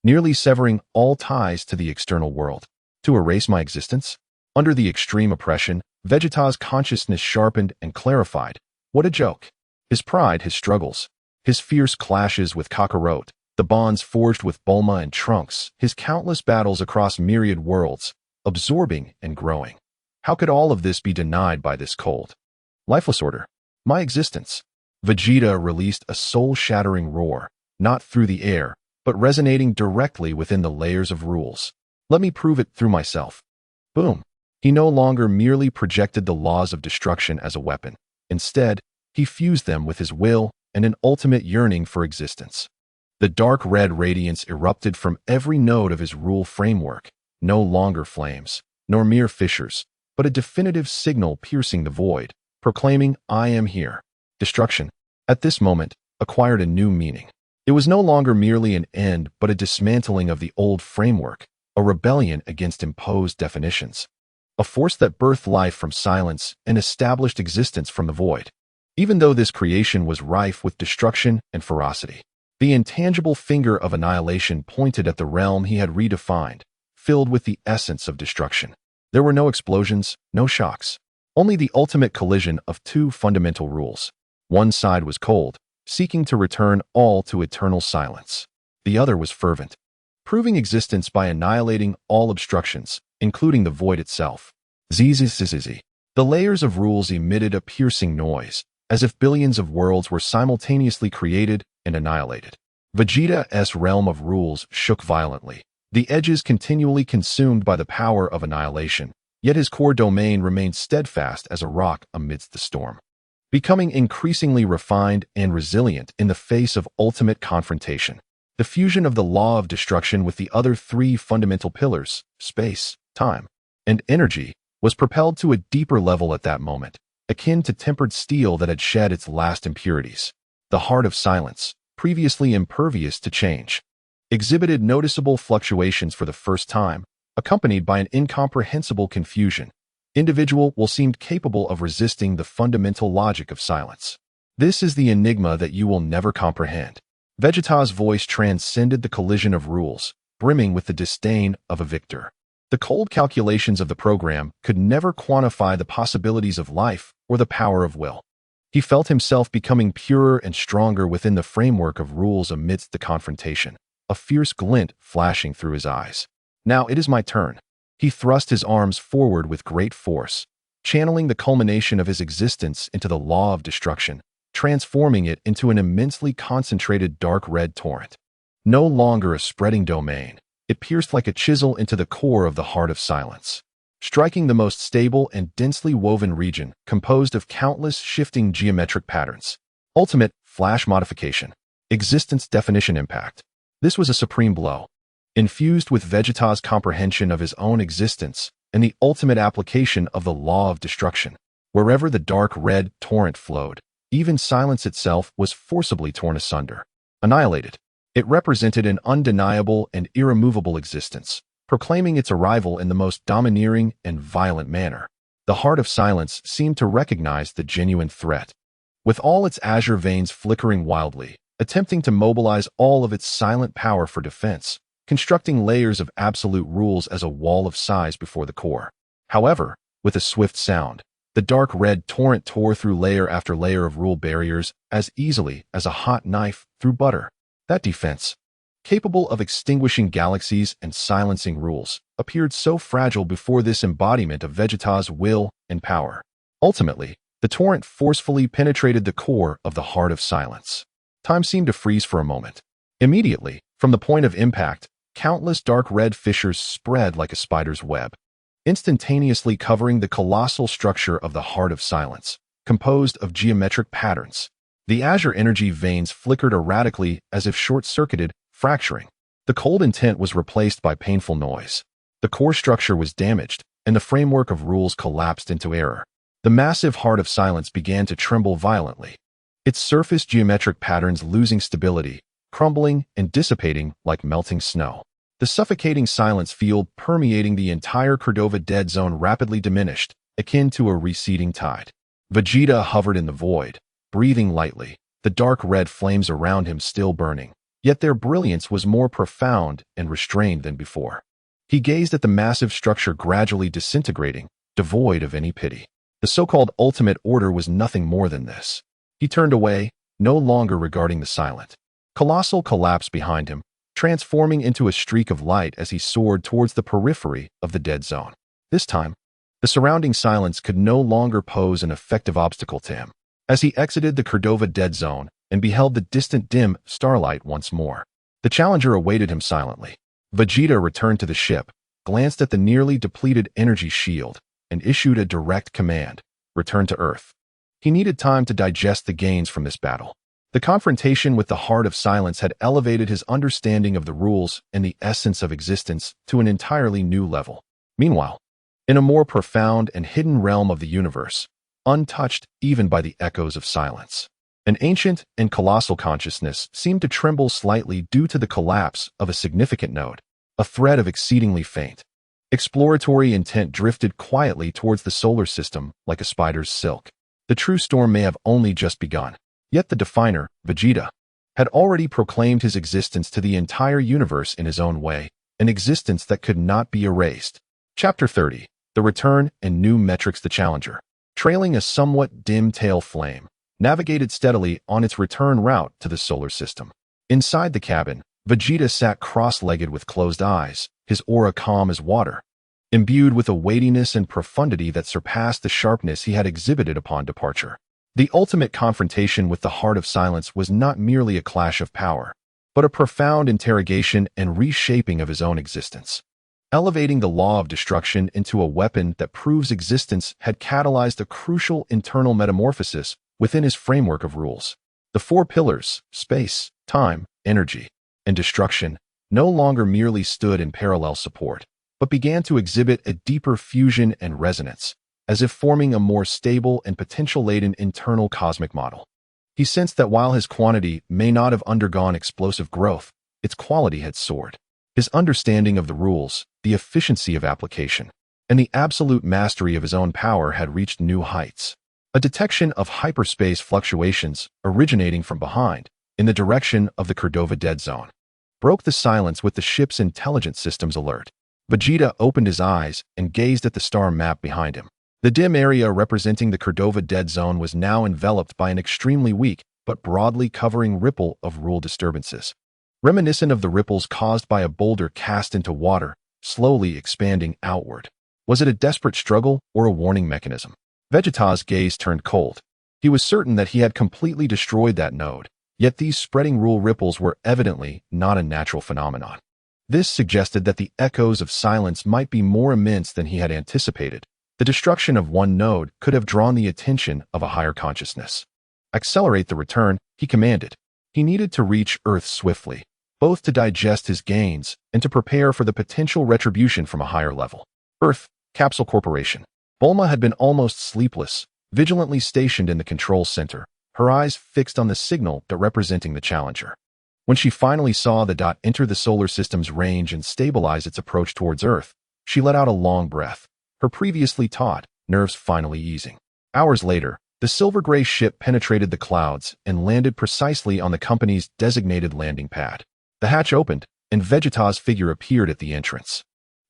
Speaker 1: nearly severing all ties to the external world. To erase my existence? Under the extreme oppression, Vegeta's consciousness sharpened and clarified. What a joke! His pride, his struggles, his fierce clashes with Kakarot, the bonds forged with Bulma and Trunks, his countless battles across myriad worlds, absorbing and growing. How could all of this be denied by this cold, lifeless order? My existence. Vegeta released a soul-shattering roar, not through the air, but resonating directly within the layers of rules. Let me prove it through myself. Boom. He no longer merely projected the laws of destruction as a weapon. Instead, he fused them with his will and an ultimate yearning for existence. The dark red radiance erupted from every node of his rule framework, no longer flames, nor mere fissures, but a definitive signal piercing the void, proclaiming, I am here. Destruction, at this moment, acquired a new meaning. It was no longer merely an end but a dismantling of the old framework, a rebellion against imposed definitions. A force that birthed life from silence and established existence from the void. Even though this creation was rife with destruction and ferocity, the intangible finger of annihilation pointed at the realm he had redefined, filled with the essence of destruction. There were no explosions, no shocks, only the ultimate collision of two fundamental rules. One side was cold, seeking to return all to eternal silence. The other was fervent, proving existence by annihilating all obstructions, including the void itself. Zzz. The layers of rules emitted a piercing noise, as if billions of worlds were simultaneously created and annihilated. Vegeta's realm of rules shook violently, the edges continually consumed by the power of annihilation, yet his core domain remained steadfast as a rock amidst the storm, becoming increasingly refined and resilient in the face of ultimate confrontation. The fusion of the law of destruction with the other three fundamental pillars, space, time, and energy, was propelled to a deeper level at that moment, akin to tempered steel that had shed its last impurities. The heart of silence, previously impervious to change, exhibited noticeable fluctuations for the first time, accompanied by an incomprehensible confusion. Individual will seem capable of resisting the fundamental logic of silence. This is the enigma that you will never comprehend. Vegeta's voice transcended the collision of rules, brimming with the disdain of a victor. The cold calculations of the program could never quantify the possibilities of life or the power of will. He felt himself becoming purer and stronger within the framework of rules amidst the confrontation, a fierce glint flashing through his eyes. Now it is my turn. He thrust his arms forward with great force, channeling the culmination of his existence into the law of destruction, transforming it into an immensely concentrated dark red torrent. No longer a spreading domain, it pierced like a chisel into the core of the heart of silence, striking the most stable and densely woven region composed of countless shifting geometric patterns. Ultimate flash modification. Existence definition impact. This was a supreme blow. Infused with Vegeta's comprehension of his own existence and the ultimate application of the law of destruction. Wherever the dark red torrent flowed, even silence itself was forcibly torn asunder, annihilated. It represented an undeniable and irremovable existence, proclaiming its arrival in the most domineering and violent manner. The heart of silence seemed to recognize the genuine threat. With all its azure veins flickering wildly, attempting to mobilize all of its silent power for defense, constructing layers of absolute rules as a wall of size before the core. However, with a swift sound, the dark red torrent tore through layer after layer of rule barriers as easily as a hot knife through butter. That defense, capable of extinguishing galaxies and silencing rules, appeared so fragile before this embodiment of Vegeta's will and power. Ultimately, the torrent forcefully penetrated the core of the heart of silence. Time seemed to freeze for a moment. Immediately, from the point of impact, countless dark red fissures spread like a spider's web, instantaneously covering the colossal structure of the heart of silence, composed of geometric patterns. The azure energy veins flickered erratically as if short-circuited, fracturing. The cold intent was replaced by painful noise. The core structure was damaged, and the framework of rules collapsed into error. The massive heart of silence began to tremble violently, its surface geometric patterns losing stability, crumbling and dissipating like melting snow. The suffocating silence field permeating the entire Cordova dead zone rapidly diminished, akin to a receding tide. Vegeta hovered in the void, breathing lightly, the dark red flames around him still burning, yet their brilliance was more profound and restrained than before. He gazed at the massive structure gradually disintegrating, devoid of any pity. The so-called ultimate order was nothing more than this. He turned away, no longer regarding the silent, colossal collapse behind him, transforming into a streak of light as he soared towards the periphery of the dead zone. This time, the surrounding silence could no longer pose an effective obstacle to him. As he exited the Cordova dead zone and beheld the distant dim starlight once more, the challenger awaited him silently. Vegeta returned to the ship, glanced at the nearly depleted energy shield, and issued a direct command: return to Earth. He needed time to digest the gains from this battle. The confrontation with the heart of silence had elevated his understanding of the rules and the essence of existence to an entirely new level. Meanwhile, in a more profound and hidden realm of the universe, untouched even by the echoes of silence, an ancient and colossal consciousness seemed to tremble slightly due to the collapse of a significant node, a thread of exceedingly faint, exploratory intent drifted quietly towards the solar system like a spider's silk. The true storm may have only just begun. Yet the definer, Vegeta, had already proclaimed his existence to the entire universe in his own way, an existence that could not be erased. Chapter 30. The Return and New Metrics. The Challenger, trailing a somewhat dim tail flame, navigated steadily on its return route to the solar system. Inside the cabin, Vegeta sat cross-legged with closed eyes, his aura calm as water, imbued with a weightiness and profundity that surpassed the sharpness he had exhibited upon departure. The ultimate confrontation with the heart of silence was not merely a clash of power, but a profound interrogation and reshaping of his own existence. Elevating the law of destruction into a weapon that proves existence had catalyzed a crucial internal metamorphosis within his framework of rules. The four pillars, space, time, energy, and destruction, no longer merely stood in parallel support, but began to exhibit a deeper fusion and resonance, as if forming a more stable and potential-laden internal cosmic model. He sensed that while his quantity may not have undergone explosive growth, its quality had soared. His understanding of the rules, the efficiency of application, and the absolute mastery of his own power had reached new heights. A detection of hyperspace fluctuations originating from behind, in the direction of the Cordova Dead Zone, broke the silence with the ship's intelligence systems alert. Vegeta opened his eyes and gazed at the star map behind him. The dim area representing the Cordova Dead Zone was now enveloped by an extremely weak but broadly covering ripple of rule disturbances, reminiscent of the ripples caused by a boulder cast into water, slowly expanding outward. Was it a desperate struggle or a warning mechanism? Vegeta's gaze turned cold. He was certain that he had completely destroyed that node, yet these spreading rule ripples were evidently not a natural phenomenon. This suggested that the echoes of silence might be more immense than he had anticipated. The destruction of one node could have drawn the attention of a higher consciousness. Accelerate the return, he commanded. He needed to reach Earth swiftly, both to digest his gains and to prepare for the potential retribution from a higher level. Earth, Capsule Corporation. Bulma had been almost sleepless, vigilantly stationed in the control center, her eyes fixed on the signal that representing the Challenger. When she finally saw the dot enter the solar system's range and stabilize its approach towards Earth, she let out a long breath, her previously taut nerves finally easing. Hours later, the silver-gray ship penetrated the clouds and landed precisely on the company's designated landing pad. The hatch opened, and Vegeta's figure appeared at the entrance.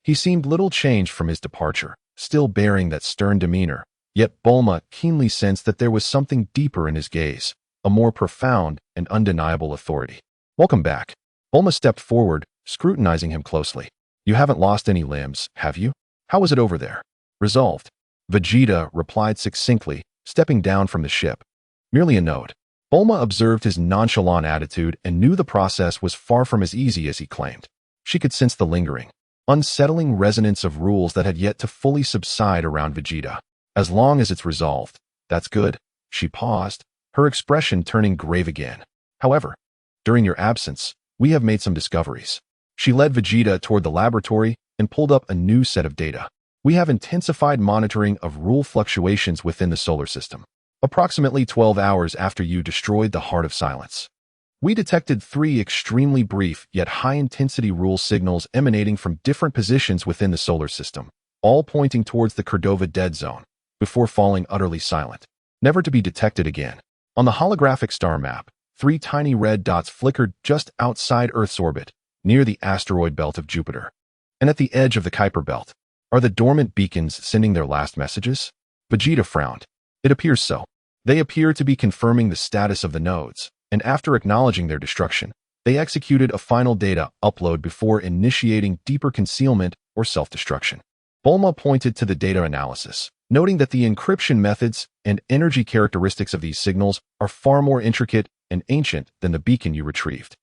Speaker 1: He seemed little changed from his departure, still bearing that stern demeanor, yet Bulma keenly sensed that there was something deeper in his gaze, a more profound and undeniable authority. "Welcome back." Bulma stepped forward, scrutinizing him closely. "You haven't lost any limbs, have you? How was it over there?" "Resolved," Vegeta replied succinctly, stepping down from the ship. "Merely a node." Bulma observed his nonchalant attitude and knew the process was far from as easy as he claimed. She could sense the lingering, unsettling resonance of rules that had yet to fully subside around Vegeta. "As long as it's resolved, that's good." She paused, her expression turning grave again. "However, during your absence, we have made some discoveries." She led Vegeta toward the laboratory and pulled up a new set of data. "We have intensified monitoring of rule fluctuations within the solar system. Approximately 12 hours after you destroyed the Heart of Silence, we detected 3 extremely brief yet high-intensity rule signals emanating from different positions within the solar system, all pointing towards the Cordova Dead Zone, before falling utterly silent, never to be detected again. On the holographic star map, 3 tiny red dots flickered just outside Earth's orbit, near the asteroid belt of Jupiter. And at the edge of the Kuiper belt, are the dormant beacons sending their last messages? Vegeta frowned. It appears so. They appear to be confirming the status of the nodes, and after acknowledging their destruction, they executed a final data upload before initiating deeper concealment or self-destruction. Bulma pointed to the data analysis, noting that the encryption methods and energy characteristics of these signals are far more intricate and ancient than the beacon you retrieved.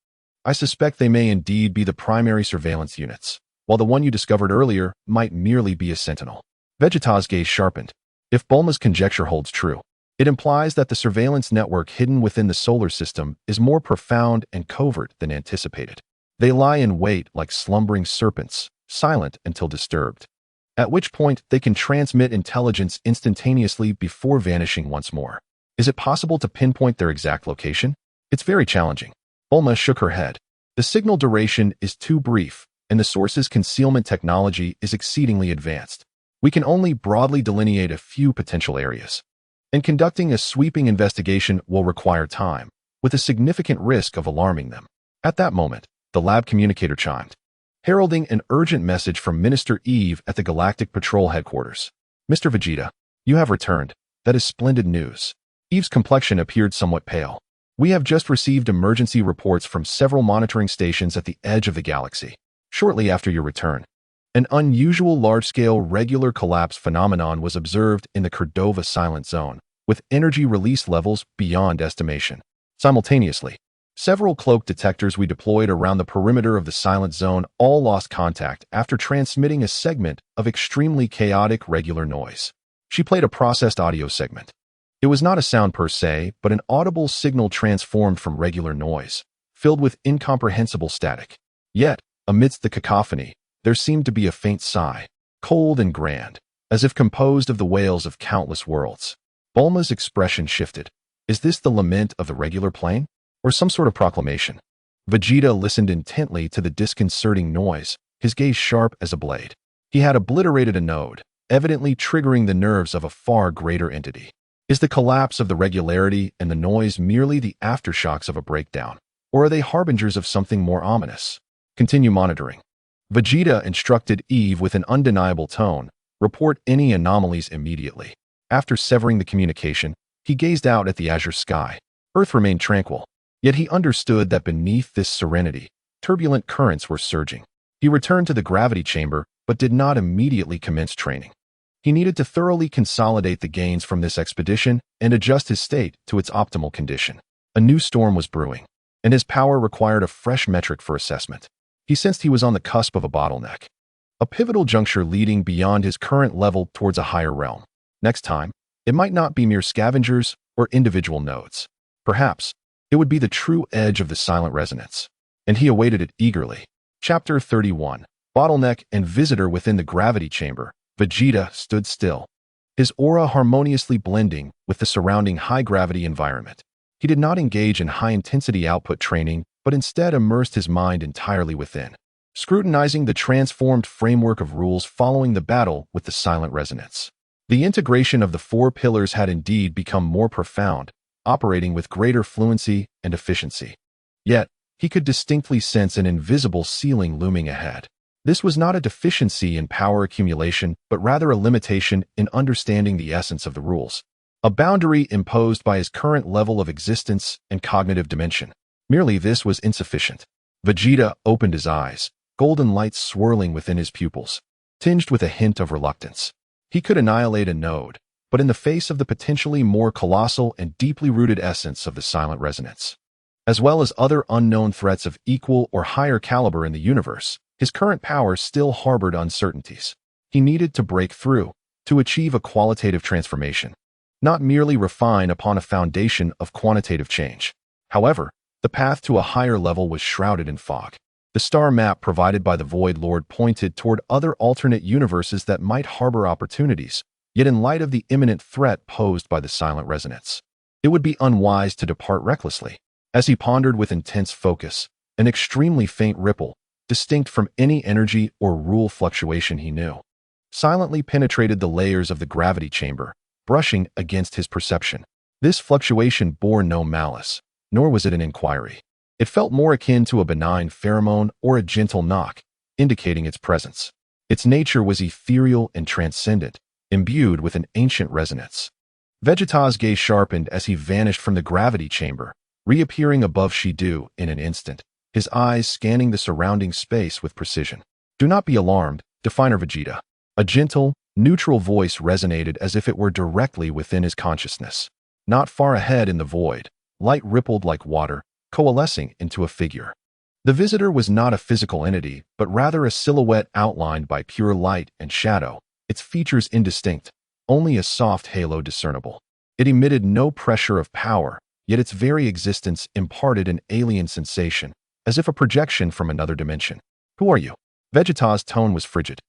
Speaker 1: "I suspect they may indeed be the primary surveillance units, while the one you discovered earlier might merely be a sentinel." Vegeta's gaze sharpened. If Bulma's conjecture holds true, it implies that the surveillance network hidden within the solar system is more profound and covert than anticipated. They lie in wait like slumbering serpents, silent until disturbed, at which point they can transmit intelligence instantaneously before vanishing once more. Is it possible to pinpoint their exact location? It's very challenging. Bulma shook her head. The signal duration is too brief, and the source's concealment technology is exceedingly advanced. We can only broadly delineate a few potential areas, and conducting a sweeping investigation will require time, with a significant risk of alarming them. At that moment, the lab communicator chimed, heralding an urgent message from Minister Eve at the Galactic Patrol Headquarters. "Mr. Vegeta, you have returned. That is splendid news." Eve's complexion appeared somewhat pale. "We have just received emergency reports from several monitoring stations at the edge of the galaxy. Shortly after your return, an unusual large-scale regular collapse phenomenon was observed in the Cordova Silent Zone, with energy release levels beyond estimation. Simultaneously, several cloak detectors we deployed around the perimeter of the Silent Zone all lost contact after transmitting a segment of extremely chaotic regular noise." She played a processed audio segment. It was not a sound per se, but an audible signal transformed from regular noise, filled with incomprehensible static. Yet, amidst the cacophony, there seemed to be a faint sigh, cold and grand, as if composed of the wails of countless worlds. Bulma's expression shifted. Is this the lament of the regular plane? Or some sort of proclamation? Vegeta listened intently to the disconcerting noise, his gaze sharp as a blade. He had obliterated a node, evidently triggering the nerves of a far greater entity. Is the collapse of the regularity and the noise merely the aftershocks of a breakdown, or are they harbingers of something more ominous? Continue monitoring. Vegeta instructed Eve with an undeniable tone, report any anomalies immediately. After severing the communication, he gazed out at the azure sky. Earth remained tranquil, yet he understood that beneath this serenity, turbulent currents were surging. He returned to the gravity chamber, but did not immediately commence training. He needed to thoroughly consolidate the gains from this expedition and adjust his state to its optimal condition. A new storm was brewing, and his power required a fresh metric for assessment. He sensed he was on the cusp of a bottleneck, a pivotal juncture leading beyond his current level towards a higher realm. Next time, it might not be mere scavengers or individual nodes. Perhaps, it would be the true edge of the silent resonance. And he awaited it eagerly. Chapter 31. Bottleneck and Visitor. Within the gravity chamber, Vegeta stood still, his aura harmoniously blending with the surrounding high-gravity environment. He did not engage in high-intensity output training, but instead immersed his mind entirely within, scrutinizing the transformed framework of rules following the battle with the silent resonance. The integration of the four pillars had indeed become more profound, operating with greater fluency and efficiency. Yet, he could distinctly sense an invisible ceiling looming ahead. This was not a deficiency in power accumulation, but rather a limitation in understanding the essence of the rules. A boundary imposed by his current level of existence and cognitive dimension. Merely this was insufficient. Vegeta opened his eyes, golden lights swirling within his pupils, tinged with a hint of reluctance. He could annihilate a node, but in the face of the potentially more colossal and deeply rooted essence of the silent resonance, as well as other unknown threats of equal or higher caliber in the universe, his current power still harbored uncertainties. He needed to break through, to achieve a qualitative transformation, not merely refine upon a foundation of quantitative change. However, the path to a higher level was shrouded in fog. The star map provided by the Void Lord pointed toward other alternate universes that might harbor opportunities, yet in light of the imminent threat posed by the silent resonance, it would be unwise to depart recklessly. As he pondered with intense focus, an extremely faint ripple, distinct from any energy or rule fluctuation he knew, silently penetrated the layers of the gravity chamber, brushing against his perception. This fluctuation bore no malice, nor was it an inquiry. It felt more akin to a benign pheromone or a gentle knock, indicating its presence. Its nature was ethereal and transcendent, imbued with an ancient resonance. Vegeta's gaze sharpened as he vanished from the gravity chamber, reappearing above Shidu in an instant, his eyes scanning the surrounding space with precision. Do not be alarmed, Definer Vegeta. A gentle, neutral voice resonated as if it were directly within his consciousness. Not far ahead in the void, light rippled like water, coalescing into a figure. The visitor was not a physical entity, but rather a silhouette outlined by pure light and shadow, its features indistinct, only a soft halo discernible. It emitted no pressure of power, yet its very existence imparted an alien sensation, as if a projection from another dimension. Who are you? Vegeta's tone was frigid,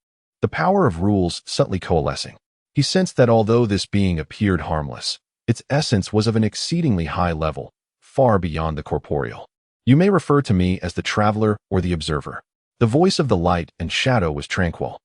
Speaker 1: the power of rules subtly coalescing. He sensed that although this being appeared harmless, its essence was of an exceedingly high level, far beyond the corporeal. You may refer to me as the traveler or the observer. The voice of the light and shadow was tranquil.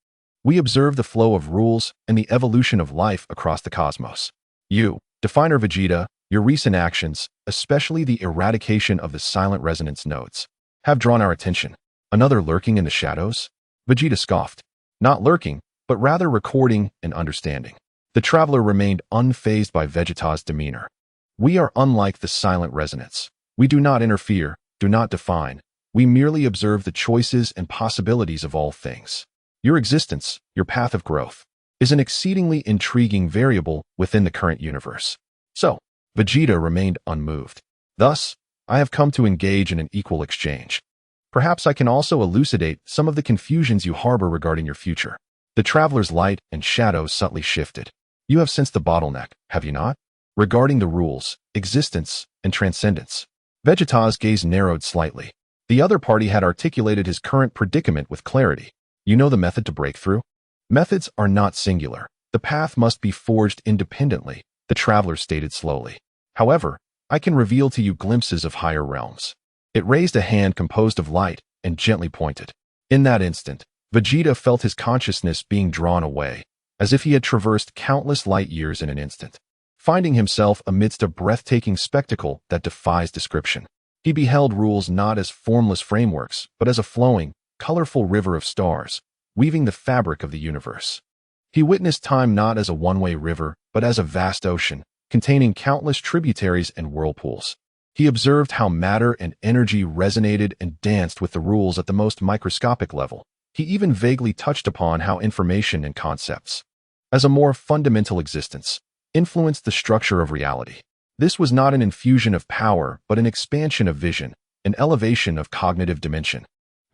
Speaker 1: We observe the flow of rules and the evolution of life across the cosmos. You, Definer Vegeta, your recent actions, especially the eradication of the silent resonance nodes, have drawn our attention. Another lurking in the shadows? Vegeta scoffed. Not lurking, but rather recording and understanding. The traveler remained unfazed by Vegeta's demeanor. We are unlike the silent resonance. We do not interfere, do not define. We merely observe the choices and possibilities of all things. Your existence, your path of growth, is an exceedingly intriguing variable within the current universe. So, Vegeta remained unmoved. Thus, I have come to engage in an equal exchange. Perhaps I can also elucidate some of the confusions you harbor regarding your future. The traveler's light and shadow subtly shifted. You have sensed the bottleneck, have you not? Regarding the rules, existence, and transcendence. Vegeta's gaze narrowed slightly. The other party had articulated his current predicament with clarity. You know the method to break through? Methods are not singular. The path must be forged independently, the traveler stated slowly. However, I can reveal to you glimpses of higher realms. It raised a hand composed of light and gently pointed. In that instant, Vegeta felt his consciousness being drawn away, as if he had traversed countless light years in an instant. Finding himself amidst a breathtaking spectacle that defies description. He beheld rules not as formless frameworks, but as a flowing, colorful river of stars, weaving the fabric of the universe. He witnessed time not as a one-way river, but as a vast ocean, containing countless tributaries and whirlpools. He observed how matter and energy resonated and danced with the rules at the most microscopic level. He even vaguely touched upon how information and concepts, as a more fundamental existence, influenced the structure of reality. This was not an infusion of power, but an expansion of vision, an elevation of cognitive dimension.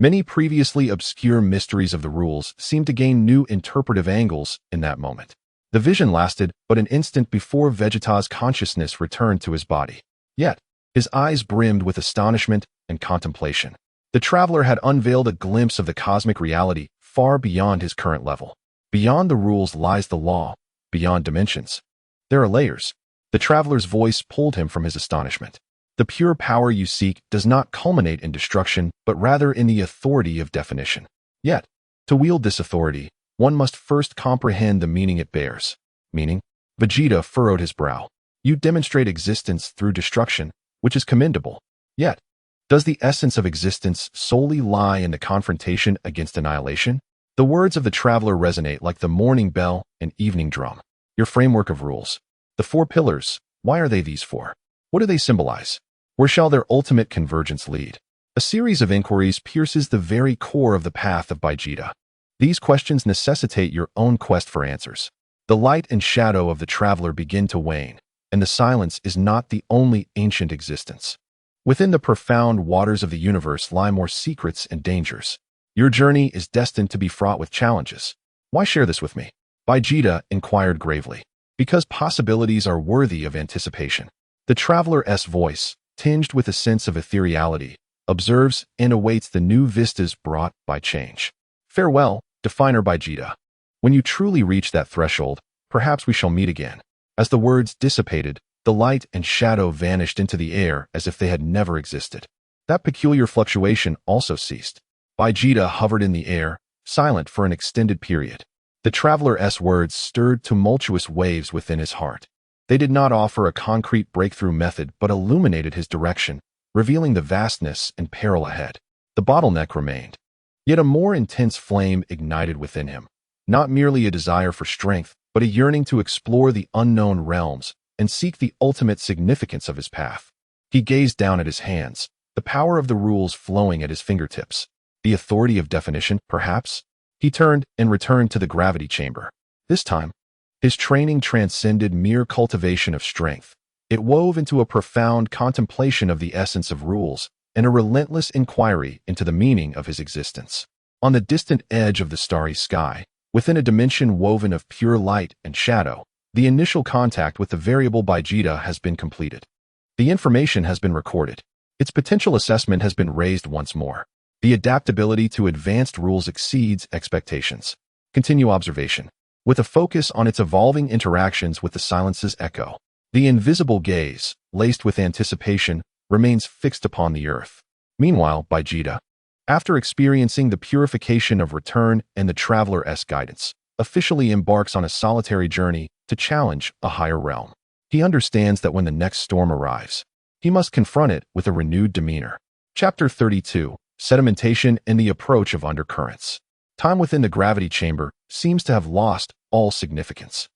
Speaker 1: Many previously obscure mysteries of the rules seemed to gain new interpretive angles in that moment. The vision lasted but an instant before Vegeta's consciousness returned to his body. Yet, his eyes brimmed with astonishment and contemplation. The traveler had unveiled a glimpse of the cosmic reality far beyond his current level. Beyond the rules lies the law, beyond dimensions. There are layers. The traveler's voice pulled him from his astonishment. The pure power you seek does not culminate in destruction, but rather in the authority of definition. Yet, to wield this authority, one must first comprehend the meaning it bears. Meaning? Vegeta furrowed his brow. You demonstrate existence through destruction, which is commendable. Yet, does the essence of existence solely lie in the confrontation against annihilation? The words of the traveler resonate like the morning bell and evening drum. Your framework of rules. The 4 pillars, why are they these 4? What do they symbolize? Where shall their ultimate convergence lead? A series of inquiries pierces the very core of the path of Vegeta. These questions necessitate your own quest for answers. The light and shadow of the traveler begin to wane, and the silence is not the only ancient existence. Within the profound waters of the universe lie more secrets and dangers. Your journey is destined to be fraught with challenges. Why share this with me? Vegeta inquired gravely. Because possibilities are worthy of anticipation. The traveler's voice, tinged with a sense of ethereality, observes and awaits the new vistas brought by change. Farewell, definer Vegeta. When you truly reach that threshold, perhaps we shall meet again. As the words dissipated, the light and shadow vanished into the air as if they had never existed. That peculiar fluctuation also ceased. Vegeta hovered in the air, silent for an extended period. The traveler's words stirred tumultuous waves within his heart. They did not offer a concrete breakthrough method but illuminated his direction, revealing the vastness and peril ahead. The bottleneck remained. Yet a more intense flame ignited within him. Not merely a desire for strength, but a yearning to explore the unknown realms and seek the ultimate significance of his path. He gazed down at his hands, the power of the rules flowing at his fingertips. The authority of definition, perhaps? He turned and returned to the gravity chamber. This time, his training transcended mere cultivation of strength. It wove into a profound contemplation of the essence of rules and a relentless inquiry into the meaning of his existence. On the distant edge of the starry sky, within a dimension woven of pure light and shadow, the initial contact with the variable Vegeta has been completed. The information has been recorded. Its potential assessment has been raised once more. The adaptability to advanced rules exceeds expectations. Continue observation. With a focus on its evolving interactions with the silence's echo, the invisible gaze, laced with anticipation, remains fixed upon the earth. Meanwhile, Vegeta, after experiencing the purification of return and the traveler's guidance, officially embarks on a solitary journey to challenge a higher realm. He understands that when the next storm arrives, he must confront it with a renewed demeanor. Chapter 32. Sedimentation and the approach of undercurrents. Time within the gravity chamber seems to have lost all significance.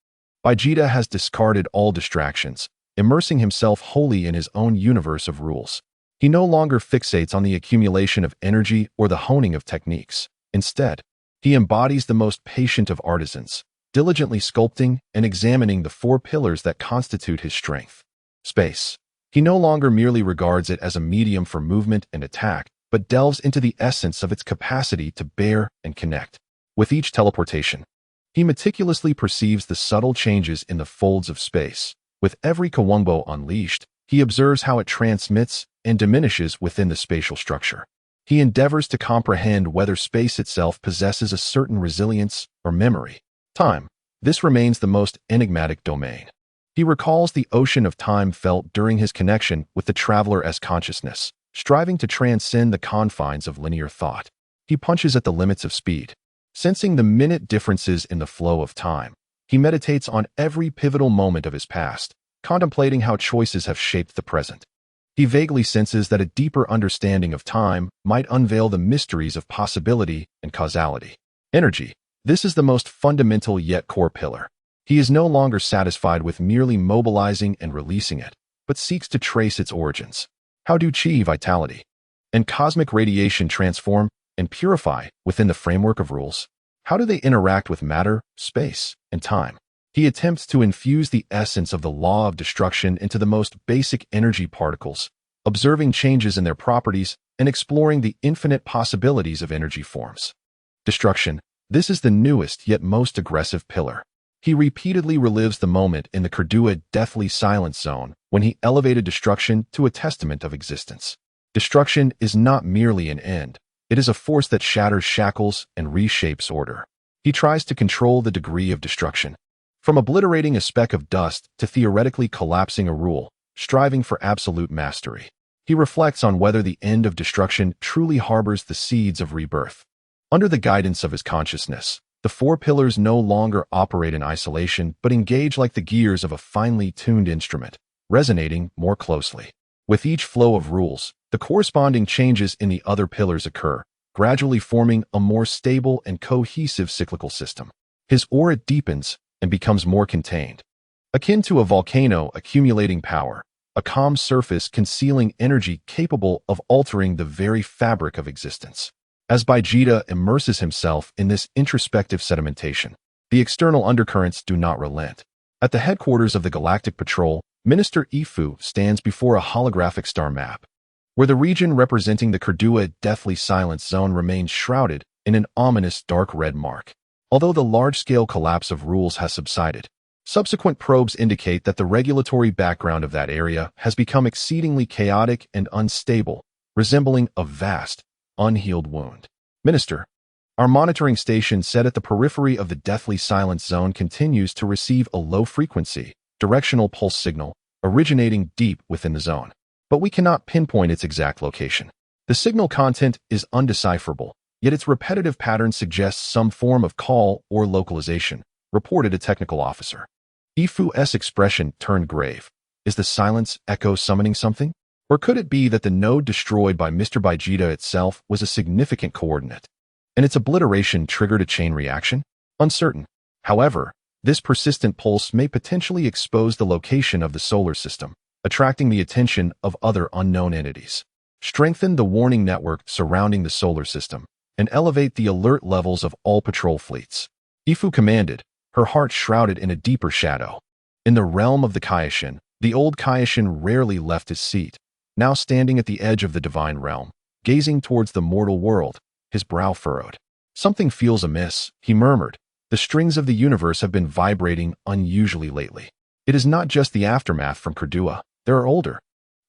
Speaker 1: Vegeta has discarded all distractions, immersing himself wholly in his own universe of rules. He no longer fixates on the accumulation of energy or the honing of techniques. Instead, he embodies the most patient of artisans, diligently sculpting and examining the 4 pillars that constitute his strength. Space. He no longer merely regards it as a medium for movement and attack, but delves into the essence of its capacity to bear and connect. With each teleportation, he meticulously perceives the subtle changes in the folds of space. With every Kawumbo unleashed, he observes how it transmits and diminishes within the spatial structure. He endeavors to comprehend whether space itself possesses a certain resilience or memory. Time. This remains the most enigmatic domain. He recalls the ocean of time felt during his connection with the traveler as consciousness, striving to transcend the confines of linear thought. He punches at the limits of speed, sensing the minute differences in the flow of time. He meditates on every pivotal moment of his past, contemplating how choices have shaped the present. He vaguely senses that a deeper understanding of time might unveil the mysteries of possibility and causality. Energy. This is the most fundamental yet core pillar. He is no longer satisfied with merely mobilizing and releasing it, but seeks to trace its origins. How do chi, vitality, and cosmic radiation transform and purify within the framework of rules? How do they interact with matter, space, and time? He attempts to infuse the essence of the law of destruction into the most basic energy particles, observing changes in their properties and exploring the infinite possibilities of energy forms. Destruction. This is the newest yet most aggressive pillar. He repeatedly relives the moment in the Kurdua deathly silence zone when he elevated destruction to a testament of existence. Destruction is not merely an end. It is a force that shatters shackles and reshapes order. He tries to control the degree of destruction, from obliterating a speck of dust to theoretically collapsing a rule, striving for absolute mastery. He reflects on whether the end of destruction truly harbors the seeds of rebirth. Under the guidance of his consciousness, the four pillars no longer operate in isolation but engage like the gears of a finely tuned instrument, resonating more closely. With each flow of rules, the corresponding changes in the other pillars occur, gradually forming a more stable and cohesive cyclical system. His aura deepens and becomes more contained. Akin to a volcano accumulating power, a calm surface concealing energy capable of altering the very fabric of existence. As Vegeta immerses himself in this introspective sedimentation, the external undercurrents do not relent. At the headquarters of the Galactic Patrol, Minister Ifu stands before a holographic star map, where the region representing the Kurdua deathly silence zone remains shrouded in an ominous dark red mark. Although the large-scale collapse of rules has subsided, subsequent probes indicate that the regulatory background of that area has become exceedingly chaotic and unstable, resembling a vast, unhealed wound. Minister, our monitoring station set at the periphery of the deathly silence zone continues to receive a low-frequency, directional pulse signal originating deep within the zone, but we cannot pinpoint its exact location. The signal content is undecipherable, yet its repetitive pattern suggests some form of call or localization, reported a technical officer. Ifu's expression turned grave. Is the silence echo summoning something? Or could it be that the node destroyed by Mr. Vegeta itself was a significant coordinate, and its obliteration triggered a chain reaction? Uncertain. However, this persistent pulse may potentially expose the location of the solar system, attracting the attention of other unknown entities. Strengthen the warning network surrounding the solar system, and elevate the alert levels of all patrol fleets. Ifu commanded, her heart shrouded in a deeper shadow. In the realm of the Kaioshin, the old Kaioshin rarely left his seat. Now standing at the edge of the divine realm, gazing towards the mortal world, his brow furrowed. Something feels amiss, he murmured. The strings of the universe have been vibrating unusually lately. It is not just the aftermath from Kurdua. There are older,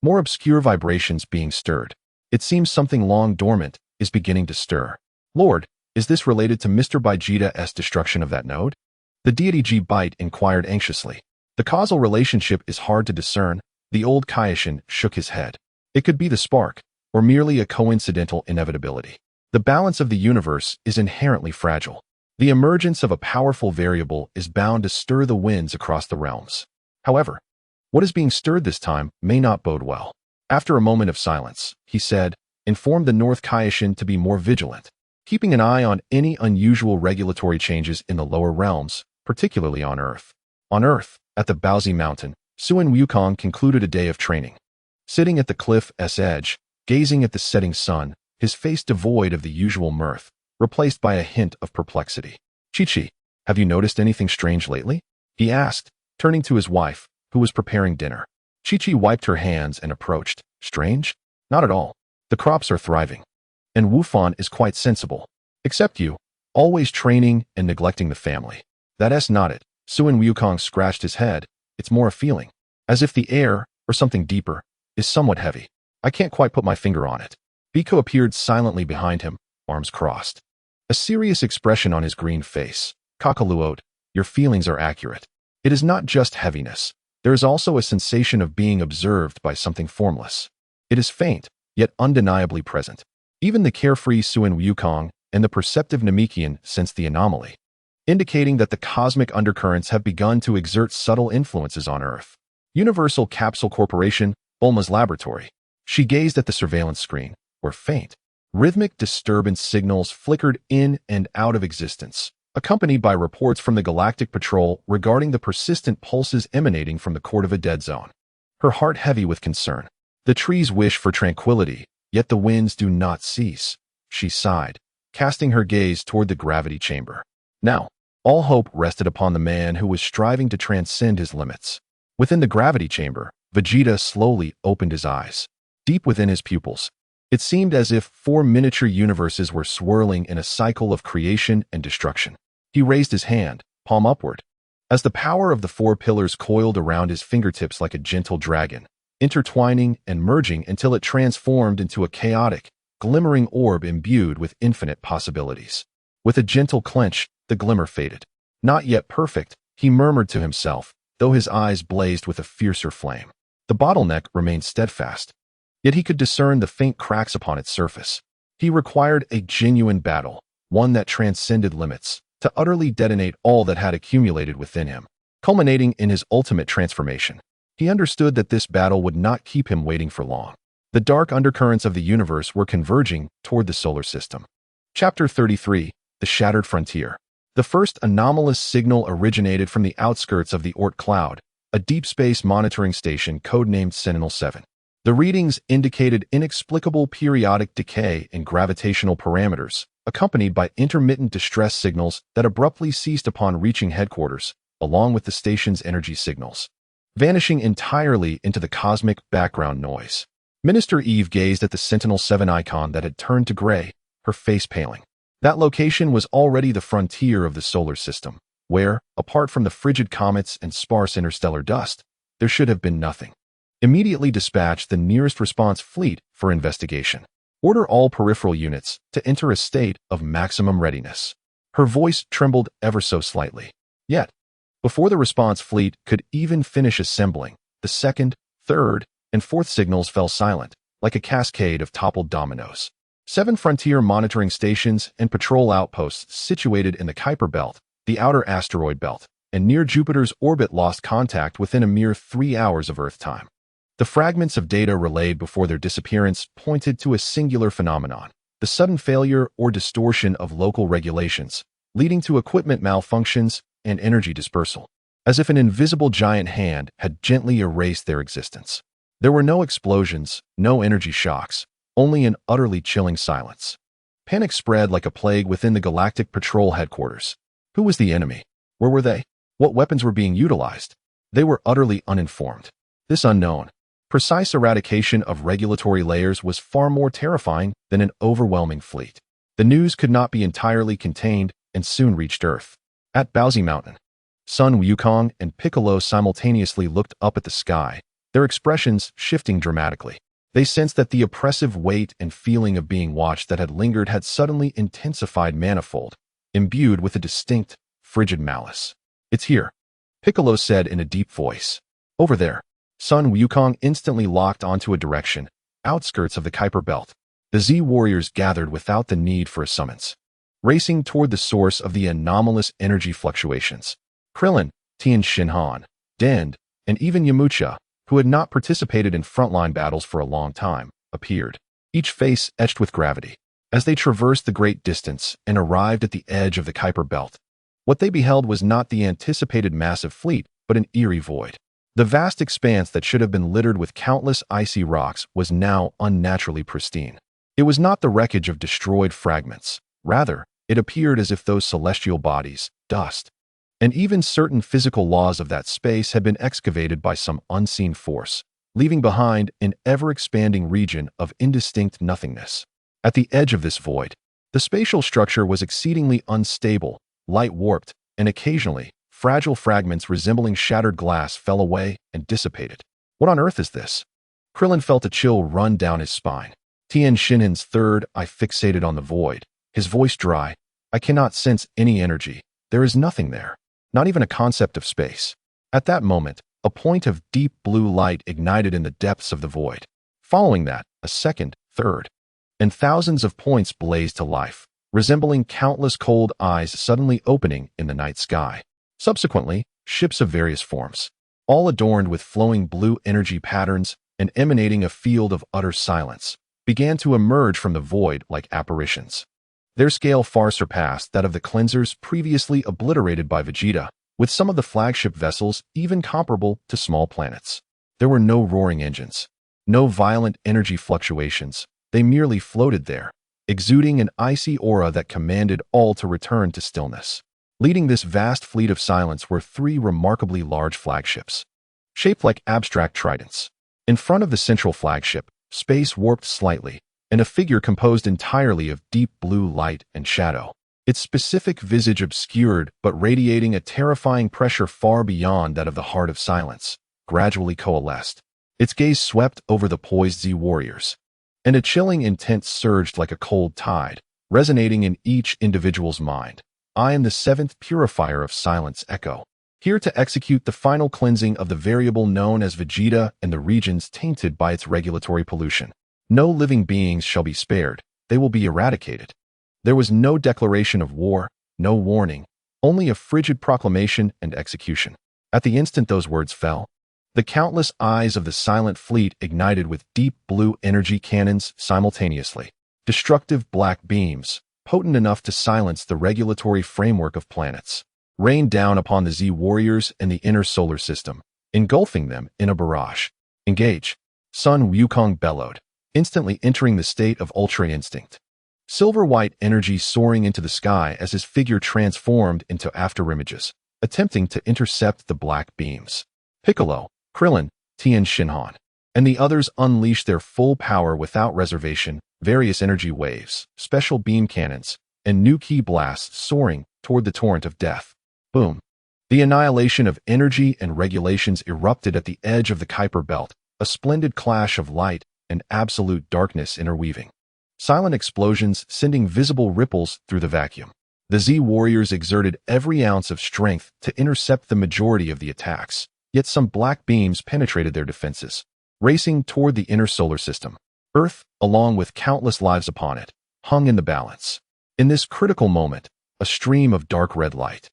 Speaker 1: more obscure vibrations being stirred. It seems something long dormant is beginning to stir. Lord, is this related to Mr. Vegeta's destruction of that node? The deity G-Byte inquired anxiously. The causal relationship is hard to discern. The old Kaioshin shook his head. It could be the spark, or merely a coincidental inevitability. The balance of the universe is inherently fragile. The emergence of a powerful variable is bound to stir the winds across the realms. However, what is being stirred this time may not bode well. After a moment of silence, he said, inform the North Kaioshin to be more vigilant, keeping an eye on any unusual regulatory changes in the lower realms, particularly on Earth. On Earth, at the Baozi Mountain, Sun Wukong concluded a day of training. Sitting at the cliff's edge, gazing at the setting sun, his face devoid of the usual mirth, replaced by a hint of perplexity. Chi-Chi, have you noticed anything strange lately? He asked, turning to his wife, who was preparing dinner. Chi-Chi wiped her hands and approached. Strange? Not at all. The crops are thriving. And Wufan is quite sensible. Except you, always training and neglecting the family. That's not it. Sun Wukong scratched his head. It's more a feeling, as if the air, or something deeper, is somewhat heavy. I can't quite put my finger on it. Biko appeared silently behind him, arms crossed. A serious expression on his green face. Kakaluot, your feelings are accurate. It is not just heaviness. There is also a sensation of being observed by something formless. It is faint, yet undeniably present. Even the carefree Suin Wukong and the perceptive Namekian sense the anomaly, indicating that the cosmic undercurrents have begun to exert subtle influences on Earth. Universal Capsule Corporation, Bulma's laboratory. She gazed at the surveillance screen, where faint, rhythmic disturbance signals flickered in and out of existence, accompanied by reports from the Galactic Patrol regarding the persistent pulses emanating from the Court of a Dead Zone. Her heart heavy with concern. The trees wish for tranquility, yet the winds do not cease. She sighed, casting her gaze toward the gravity chamber. Now, all hope rested upon the man who was striving to transcend his limits. Within the gravity chamber, Vegeta slowly opened his eyes. Deep within his pupils, it seemed as if 4 miniature universes were swirling in a cycle of creation and destruction. He raised his hand, palm upward, as the power of the 4 pillars coiled around his fingertips like a gentle dragon, intertwining and merging until it transformed into a chaotic, glimmering orb imbued with infinite possibilities. With a gentle clench, the glimmer faded. Not yet perfect, he murmured to himself, though his eyes blazed with a fiercer flame. The bottleneck remained steadfast, yet he could discern the faint cracks upon its surface. He required a genuine battle, one that transcended limits, to utterly detonate all that had accumulated within him, culminating in his ultimate transformation. He understood that this battle would not keep him waiting for long. The dark undercurrents of the universe were converging toward the solar system. Chapter 33, The Shattered Frontier. The first anomalous signal originated from the outskirts of the Oort cloud, a deep space monitoring station codenamed Sentinel-7. The readings indicated inexplicable periodic decay in gravitational parameters, accompanied by intermittent distress signals that abruptly ceased upon reaching headquarters, along with the station's energy signals, vanishing entirely into the cosmic background noise. Minister Eve gazed at the Sentinel-7 icon that had turned to gray, her face paling. That location was already the frontier of the solar system, where, apart from the frigid comets and sparse interstellar dust, there should have been nothing. Immediately dispatch the nearest response fleet for investigation. Order all peripheral units to enter a state of maximum readiness. Her voice trembled ever so slightly. Yet, before the response fleet could even finish assembling, the second, third, and fourth signals fell silent, like a cascade of toppled dominoes. 7 frontier monitoring stations and patrol outposts situated in the Kuiper Belt, the outer asteroid belt, and near Jupiter's orbit lost contact within a mere 3 hours of Earth time. The fragments of data relayed before their disappearance pointed to a singular phenomenon, the sudden failure or distortion of local regulations, leading to equipment malfunctions and energy dispersal, as if an invisible giant hand had gently erased their existence. There were no explosions, no energy shocks, only an utterly chilling silence. Panic spread like a plague within the Galactic Patrol headquarters. Who was the enemy? Where were they? What weapons were being utilized? They were utterly uninformed. This unknown, precise eradication of regulatory layers was far more terrifying than an overwhelming fleet. The news could not be entirely contained and soon reached Earth. At Bowsy Mountain, Sun Wukong and Piccolo simultaneously looked up at the sky, their expressions shifting dramatically. They sensed that the oppressive weight and feeling of being watched that had lingered had suddenly intensified manifold, imbued with a distinct, frigid malice. "It's here," Piccolo said in a deep voice. "Over there." Sun Wukong instantly locked onto a direction, outskirts of the Kuiper Belt. The Z warriors gathered without the need for a summons, racing toward the source of the anomalous energy fluctuations. Krillin, Tien Shinhan, Dend, and even Yamcha, who had not participated in frontline battles for a long time, appeared, each face etched with gravity. As they traversed the great distance and arrived at the edge of the Kuiper Belt, what they beheld was not the anticipated massive fleet, but an eerie void. The vast expanse that should have been littered with countless icy rocks was now unnaturally pristine. It was not the wreckage of destroyed fragments. Rather, it appeared as if those celestial bodies, dust, and even certain physical laws of that space had been excavated by some unseen force, leaving behind an ever-expanding region of indistinct nothingness. At the edge of this void, the spatial structure was exceedingly unstable, light-warped, and occasionally, fragile fragments resembling shattered glass fell away and dissipated. What on earth is this? Krillin felt a chill run down his spine. Tien Shinhan's third eye fixated on the void, his voice dry. "I cannot sense any energy. There is nothing there." not even a concept of space. At that moment, a point of deep blue light ignited in the depths of the void. Following that, a second, third, and thousands of points blazed to life, resembling countless cold eyes suddenly opening in the night sky. Subsequently, ships of various forms, all adorned with flowing blue energy patterns and emanating a field of utter silence, began to emerge from the void like apparitions. Their scale far surpassed that of the cleansers previously obliterated by Vegeta, with some of the flagship vessels even comparable to small planets. There were no roaring engines, no violent energy fluctuations. They merely floated there, exuding an icy aura that commanded all to return to stillness. Leading this vast fleet of silence were three remarkably large flagships, shaped like abstract tridents. In front of the central flagship, space warped slightly, and a figure composed entirely of deep blue light and shadow. Its specific visage obscured but radiating a terrifying pressure far beyond that of the heart of silence, gradually coalesced. Its gaze swept over the poised Z warriors, and a chilling intent surged like a cold tide, resonating in each individual's mind. I am the seventh purifier of silence echo, here to execute the final cleansing of the variable known as Vegeta and the regions tainted by its regulatory pollution. No living beings shall be spared, they will be eradicated. There was no declaration of war, no warning, only a frigid proclamation and execution. At the instant those words fell, the countless eyes of the silent fleet ignited with deep blue energy cannons simultaneously. Destructive black beams, potent enough to silence the regulatory framework of planets, rained down upon the Z warriors and the inner solar system, engulfing them in a barrage. Engage! Sun Wukong bellowed, instantly entering the state of ultra instinct. Silver-white energy soaring into the sky as his figure transformed into afterimages, attempting to intercept the black beams. Piccolo, Krillin, Tien Shinhan, and the others unleashed their full power without reservation, various energy waves, special beam cannons, and new ki blasts soaring toward the torrent of death. Boom! The annihilation of energy and regulations erupted at the edge of the Kuiper Belt, a splendid clash of light and absolute darkness interweaving. Silent explosions sending visible ripples through the vacuum. The Z warriors exerted every ounce of strength to intercept the majority of the attacks, yet some black beams penetrated their defenses, racing toward the inner solar system. Earth, along with countless lives upon it, hung in the balance. In this critical moment, a stream of dark red light,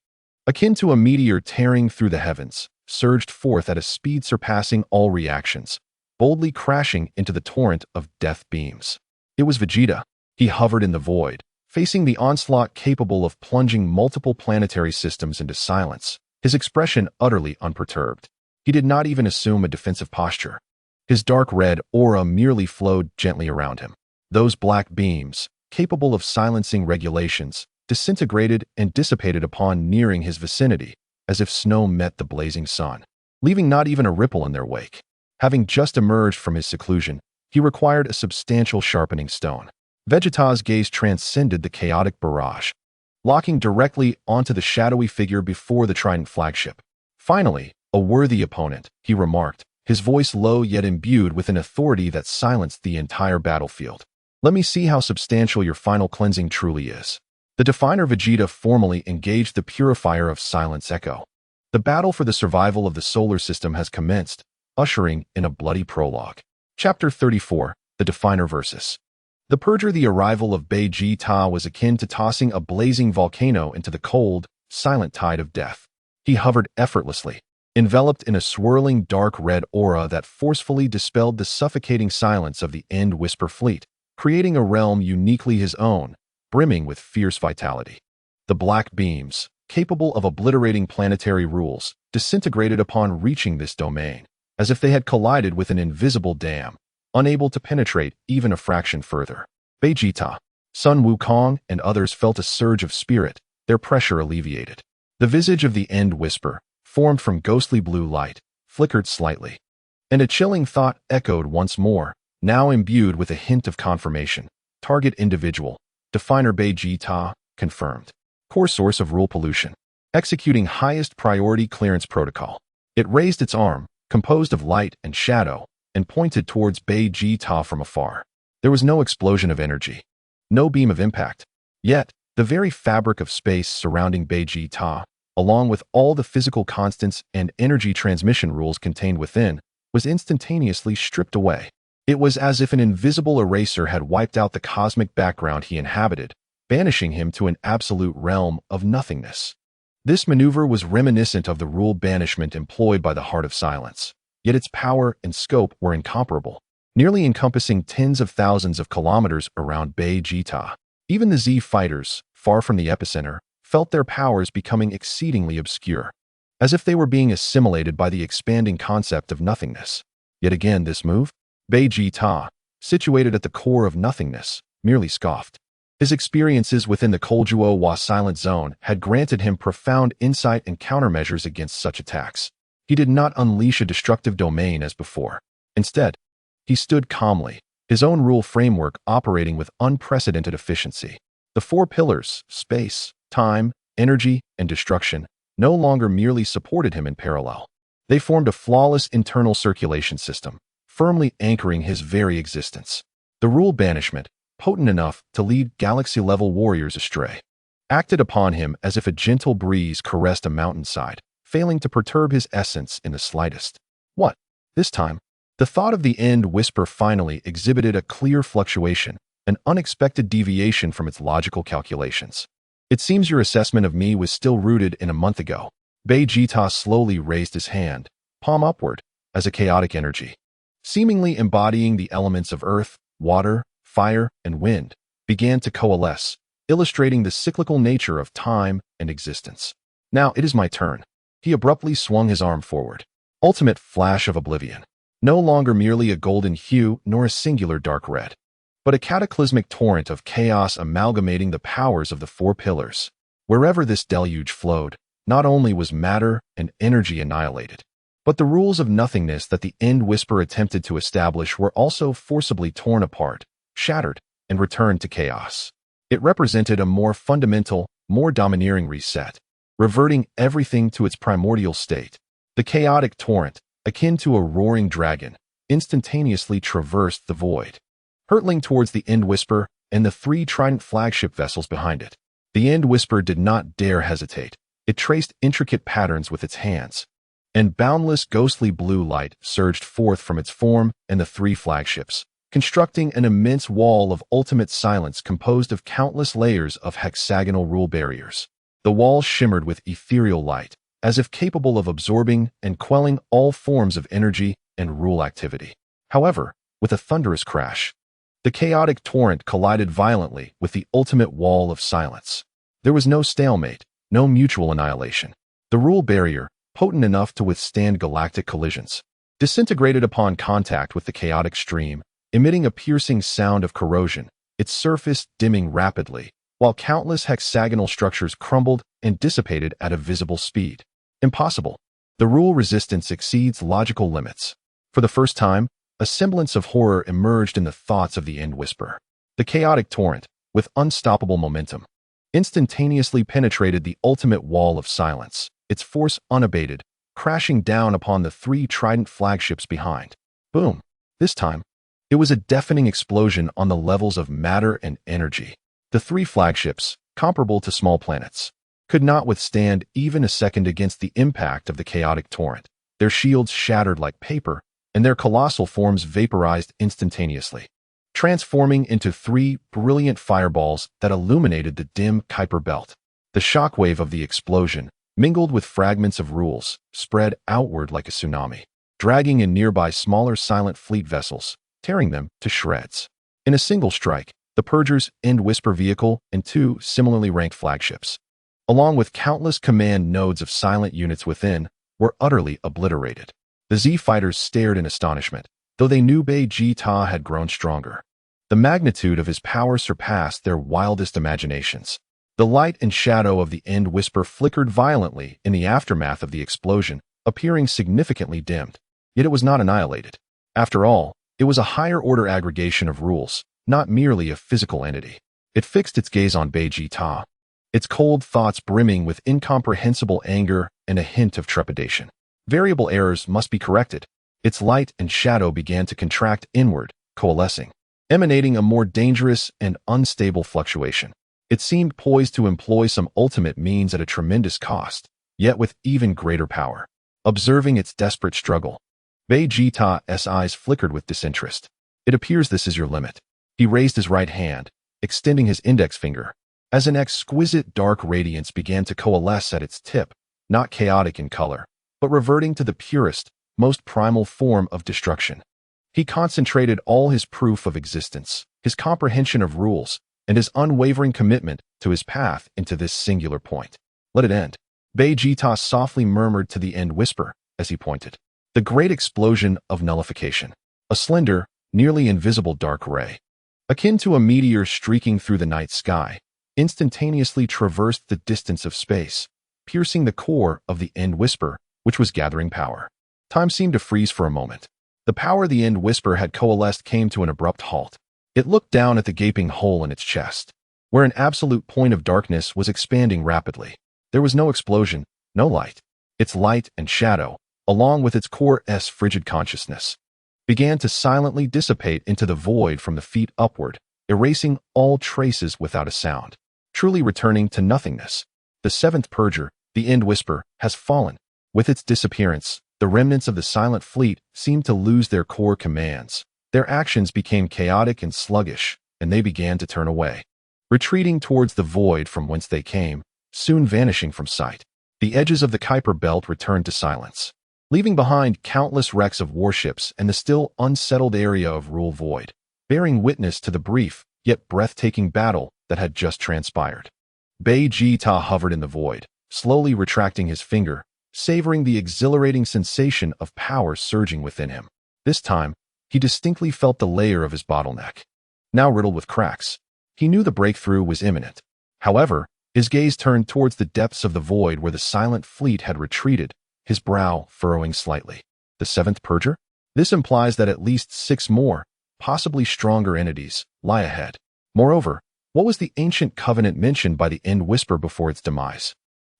Speaker 1: akin to a meteor tearing through the heavens, surged forth at a speed surpassing all reactions, boldly crashing into the torrent of death beams. It was Vegeta. He hovered in the void, facing the onslaught capable of plunging multiple planetary systems into silence, his expression utterly unperturbed. He did not even assume a defensive posture. His dark red aura merely flowed gently around him. Those black beams, capable of silencing regulations, disintegrated and dissipated upon nearing his vicinity, as if snow met the blazing sun, leaving not even a ripple in their wake. Having just emerged from his seclusion, he required a substantial sharpening stone. Vegeta's gaze transcended the chaotic barrage, locking directly onto the shadowy figure before the Trident flagship. Finally, a worthy opponent, he remarked, his voice low yet imbued with an authority that silenced the entire battlefield. Let me see how substantial your final cleansing truly is. The Definer Vegeta formally engaged the Purifier of Silence Echo. The battle for the survival of the solar system has commenced, ushering in a bloody prologue. Chapter 34, The Definer Versus. The Purger. The arrival of Vegeta was akin to tossing a blazing volcano into the cold, silent tide of death. He hovered effortlessly, enveloped in a swirling dark red aura that forcefully dispelled the suffocating silence of the End Whisper fleet, creating a realm uniquely his own, brimming with fierce vitality. The black beams, capable of obliterating planetary rules, disintegrated upon reaching this domain, as if they had collided with an invisible dam, unable to penetrate even a fraction further. Vegeta, Sun Wukong, and others felt a surge of spirit, their pressure alleviated. The visage of the End Whisper, formed from ghostly blue light, flickered slightly, and a chilling thought echoed once more, now imbued with a hint of confirmation. Target individual, Definer Vegeta, confirmed. Core source of rule pollution. Executing highest priority clearance protocol. It raised its arm, composed of light and shadow, and pointed towards Vegeta from afar. There was no explosion of energy, no beam of impact. Yet, the very fabric of space surrounding Vegeta, along with all the physical constants and energy transmission rules contained within, was instantaneously stripped away. It was as if an invisible eraser had wiped out the cosmic background he inhabited, banishing him to an absolute realm of nothingness. This maneuver was reminiscent of the rule banishment employed by the Heart of Silence, yet its power and scope were incomparable, nearly encompassing tens of thousands of kilometers around Vegeta. Even the Z fighters, far from the epicenter, felt their powers becoming exceedingly obscure, as if they were being assimilated by the expanding concept of nothingness. Yet again this move, Vegeta, situated at the core of nothingness, merely scoffed. His experiences within the Koljuo Silent Zone had granted him profound insight and countermeasures against such attacks. He did not unleash a destructive domain as before. Instead, he stood calmly, his own rule framework operating with unprecedented efficiency. The four pillars, space, time, energy, and destruction, no longer merely supported him in parallel. They formed a flawless internal circulation system, firmly anchoring his very existence. The rule banishment, potent enough to lead galaxy-level warriors astray, acted upon him as if a gentle breeze caressed a mountainside, failing to perturb his essence in the slightest. What? This time, the thought of the end whisper finally exhibited a clear fluctuation, an unexpected deviation from its logical calculations. It seems your assessment of me was still rooted in a month ago. Vegeta slowly raised his hand, palm upward, as a chaotic energy, seemingly embodying the elements of earth, water, fire, and wind, began to coalesce, illustrating the cyclical nature of time and existence. Now it is my turn. He abruptly swung his arm forward. Ultimate flash of oblivion. No longer merely a golden hue nor a singular dark red, but a cataclysmic torrent of chaos amalgamating the powers of the four pillars. Wherever this deluge flowed, not only was matter and energy annihilated, but the rules of nothingness that the End Whisper attempted to establish were also forcibly torn apart, shattered, and returned to chaos. It represented a more fundamental, more domineering reset, reverting everything to its primordial state. The chaotic torrent, akin to a roaring dragon, instantaneously traversed the void, hurtling towards the End Whisper and the three Trident flagship vessels behind it. The End Whisper did not dare hesitate. It traced intricate patterns with its hands, and boundless ghostly blue light surged forth from its form and the three flagships, constructing an immense wall of ultimate silence composed of countless layers of hexagonal rule barriers. The wall shimmered with ethereal light, as if capable of absorbing and quelling all forms of energy and rule activity. However, with a thunderous crash, the chaotic torrent collided violently with the ultimate wall of silence. There was no stalemate, no mutual annihilation. The rule barrier, potent enough to withstand galactic collisions, disintegrated upon contact with the chaotic stream, emitting a piercing sound of corrosion, its surface dimming rapidly, while countless hexagonal structures crumbled and dissipated at a visible speed. Impossible. The rule resistance exceeds logical limits. For the first time, a semblance of horror emerged in the thoughts of the End Whisper. The chaotic torrent, with unstoppable momentum, instantaneously penetrated the ultimate wall of silence, its force unabated, crashing down upon the three Trident flagships behind. Boom. This time, it was a deafening explosion on the levels of matter and energy. The three flagships, comparable to small planets, could not withstand even a second against the impact of the chaotic torrent. Their shields shattered like paper, and their colossal forms vaporized instantaneously, transforming into three brilliant fireballs that illuminated the dim Kuiper belt. The shockwave of the explosion, mingled with fragments of rules, spread outward like a tsunami, dragging in nearby smaller silent fleet vessels, tearing them to shreds. In a single strike, the Purger's End Whisper vehicle and two similarly ranked flagships, along with countless command nodes of silent units within, were utterly obliterated. The Z fighters stared in astonishment, though they knew Vegeta had grown stronger. The magnitude of his power surpassed their wildest imaginations. The light and shadow of the End Whisper flickered violently in the aftermath of the explosion, appearing significantly dimmed. Yet it was not annihilated. After all, it was a higher-order aggregation of rules, not merely a physical entity. It fixed its gaze on Vegeta, its cold thoughts brimming with incomprehensible anger and a hint of trepidation. Variable errors must be corrected. Its light and shadow began to contract inward, coalescing, emanating a more dangerous and unstable fluctuation. It seemed poised to employ some ultimate means at a tremendous cost, yet with even greater power. Observing its desperate struggle, Vegeta's eyes flickered with disinterest. It appears this is your limit. He raised his right hand, extending his index finger, as an exquisite dark radiance began to coalesce at its tip, not chaotic in color, but reverting to the purest, most primal form of destruction. He concentrated all his proof of existence, his comprehension of rules, and his unwavering commitment to his path into this singular point. Let it end. Vegeta softly murmured to the end whisper as he pointed. The great explosion of nullification. A slender, nearly invisible dark ray, akin to a meteor streaking through the night sky, instantaneously traversed the distance of space, piercing the core of the end whisper, which was gathering power. Time seemed to freeze for a moment. The power the end whisper had coalesced came to an abrupt halt. It looked down at the gaping hole in its chest, where an absolute point of darkness was expanding rapidly. There was no explosion, no light. Its light and shadow, along with its core's frigid consciousness, began to silently dissipate into the void from the feet upward, erasing all traces without a sound, truly returning to nothingness. The seventh purger, the end whisper, has fallen. With its disappearance, the remnants of the silent fleet seemed to lose their core commands. Their actions became chaotic and sluggish, and they began to turn away, retreating towards the void from whence they came, soon vanishing from sight. The edges of the Kuiper Belt returned to silence, leaving behind countless wrecks of warships and the still unsettled area of Rule Void, bearing witness to the brief, yet breathtaking battle that had just transpired. Vegeta hovered in the void, slowly retracting his finger, savoring the exhilarating sensation of power surging within him. This time, he distinctly felt the layer of his bottleneck, now riddled with cracks. He knew the breakthrough was imminent. However, his gaze turned towards the depths of the void where the silent fleet had retreated, his brow furrowing slightly. The seventh purger? This implies that at least 6 more, possibly stronger entities, lie ahead. Moreover, what was the ancient covenant mentioned by the end whisper before its demise?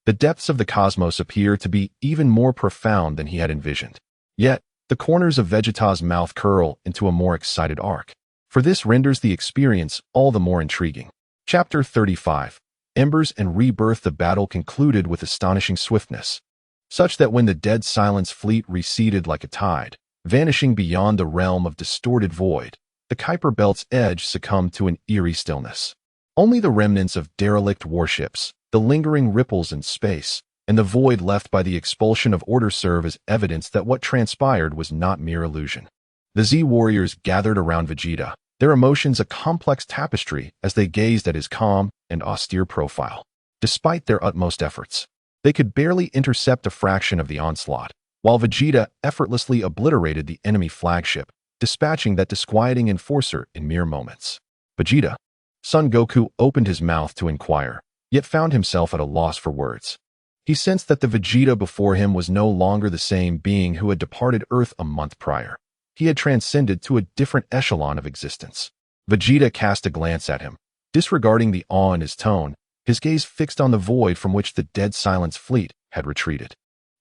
Speaker 1: The depths of the cosmos appear to be even more profound than he had envisioned. Yet, the corners of Vegeta's mouth curl into a more excited arc, for this renders the experience all the more intriguing. Chapter 35. Embers and Rebirth. The battle concluded with astonishing swiftness, such that when the dead silence fleet receded like a tide, vanishing beyond the realm of distorted void, the Kuiper Belt's edge succumbed to an eerie stillness. Only the remnants of derelict warships, the lingering ripples in space, and the void left by the expulsion of order serve as evidence that what transpired was not mere illusion. The Z-Warriors gathered around Vegeta, their emotions a complex tapestry as they gazed at his calm and austere profile. Despite their utmost efforts, they could barely intercept a fraction of the onslaught, while Vegeta effortlessly obliterated the enemy flagship, dispatching that disquieting enforcer in mere moments. Vegeta. Son Goku opened his mouth to inquire, yet found himself at a loss for words. He sensed that the Vegeta before him was no longer the same being who had departed Earth a month prior. He had transcended to a different echelon of existence. Vegeta cast a glance at him, disregarding the awe in his tone, his gaze fixed on the void from which the dead silence fleet had retreated.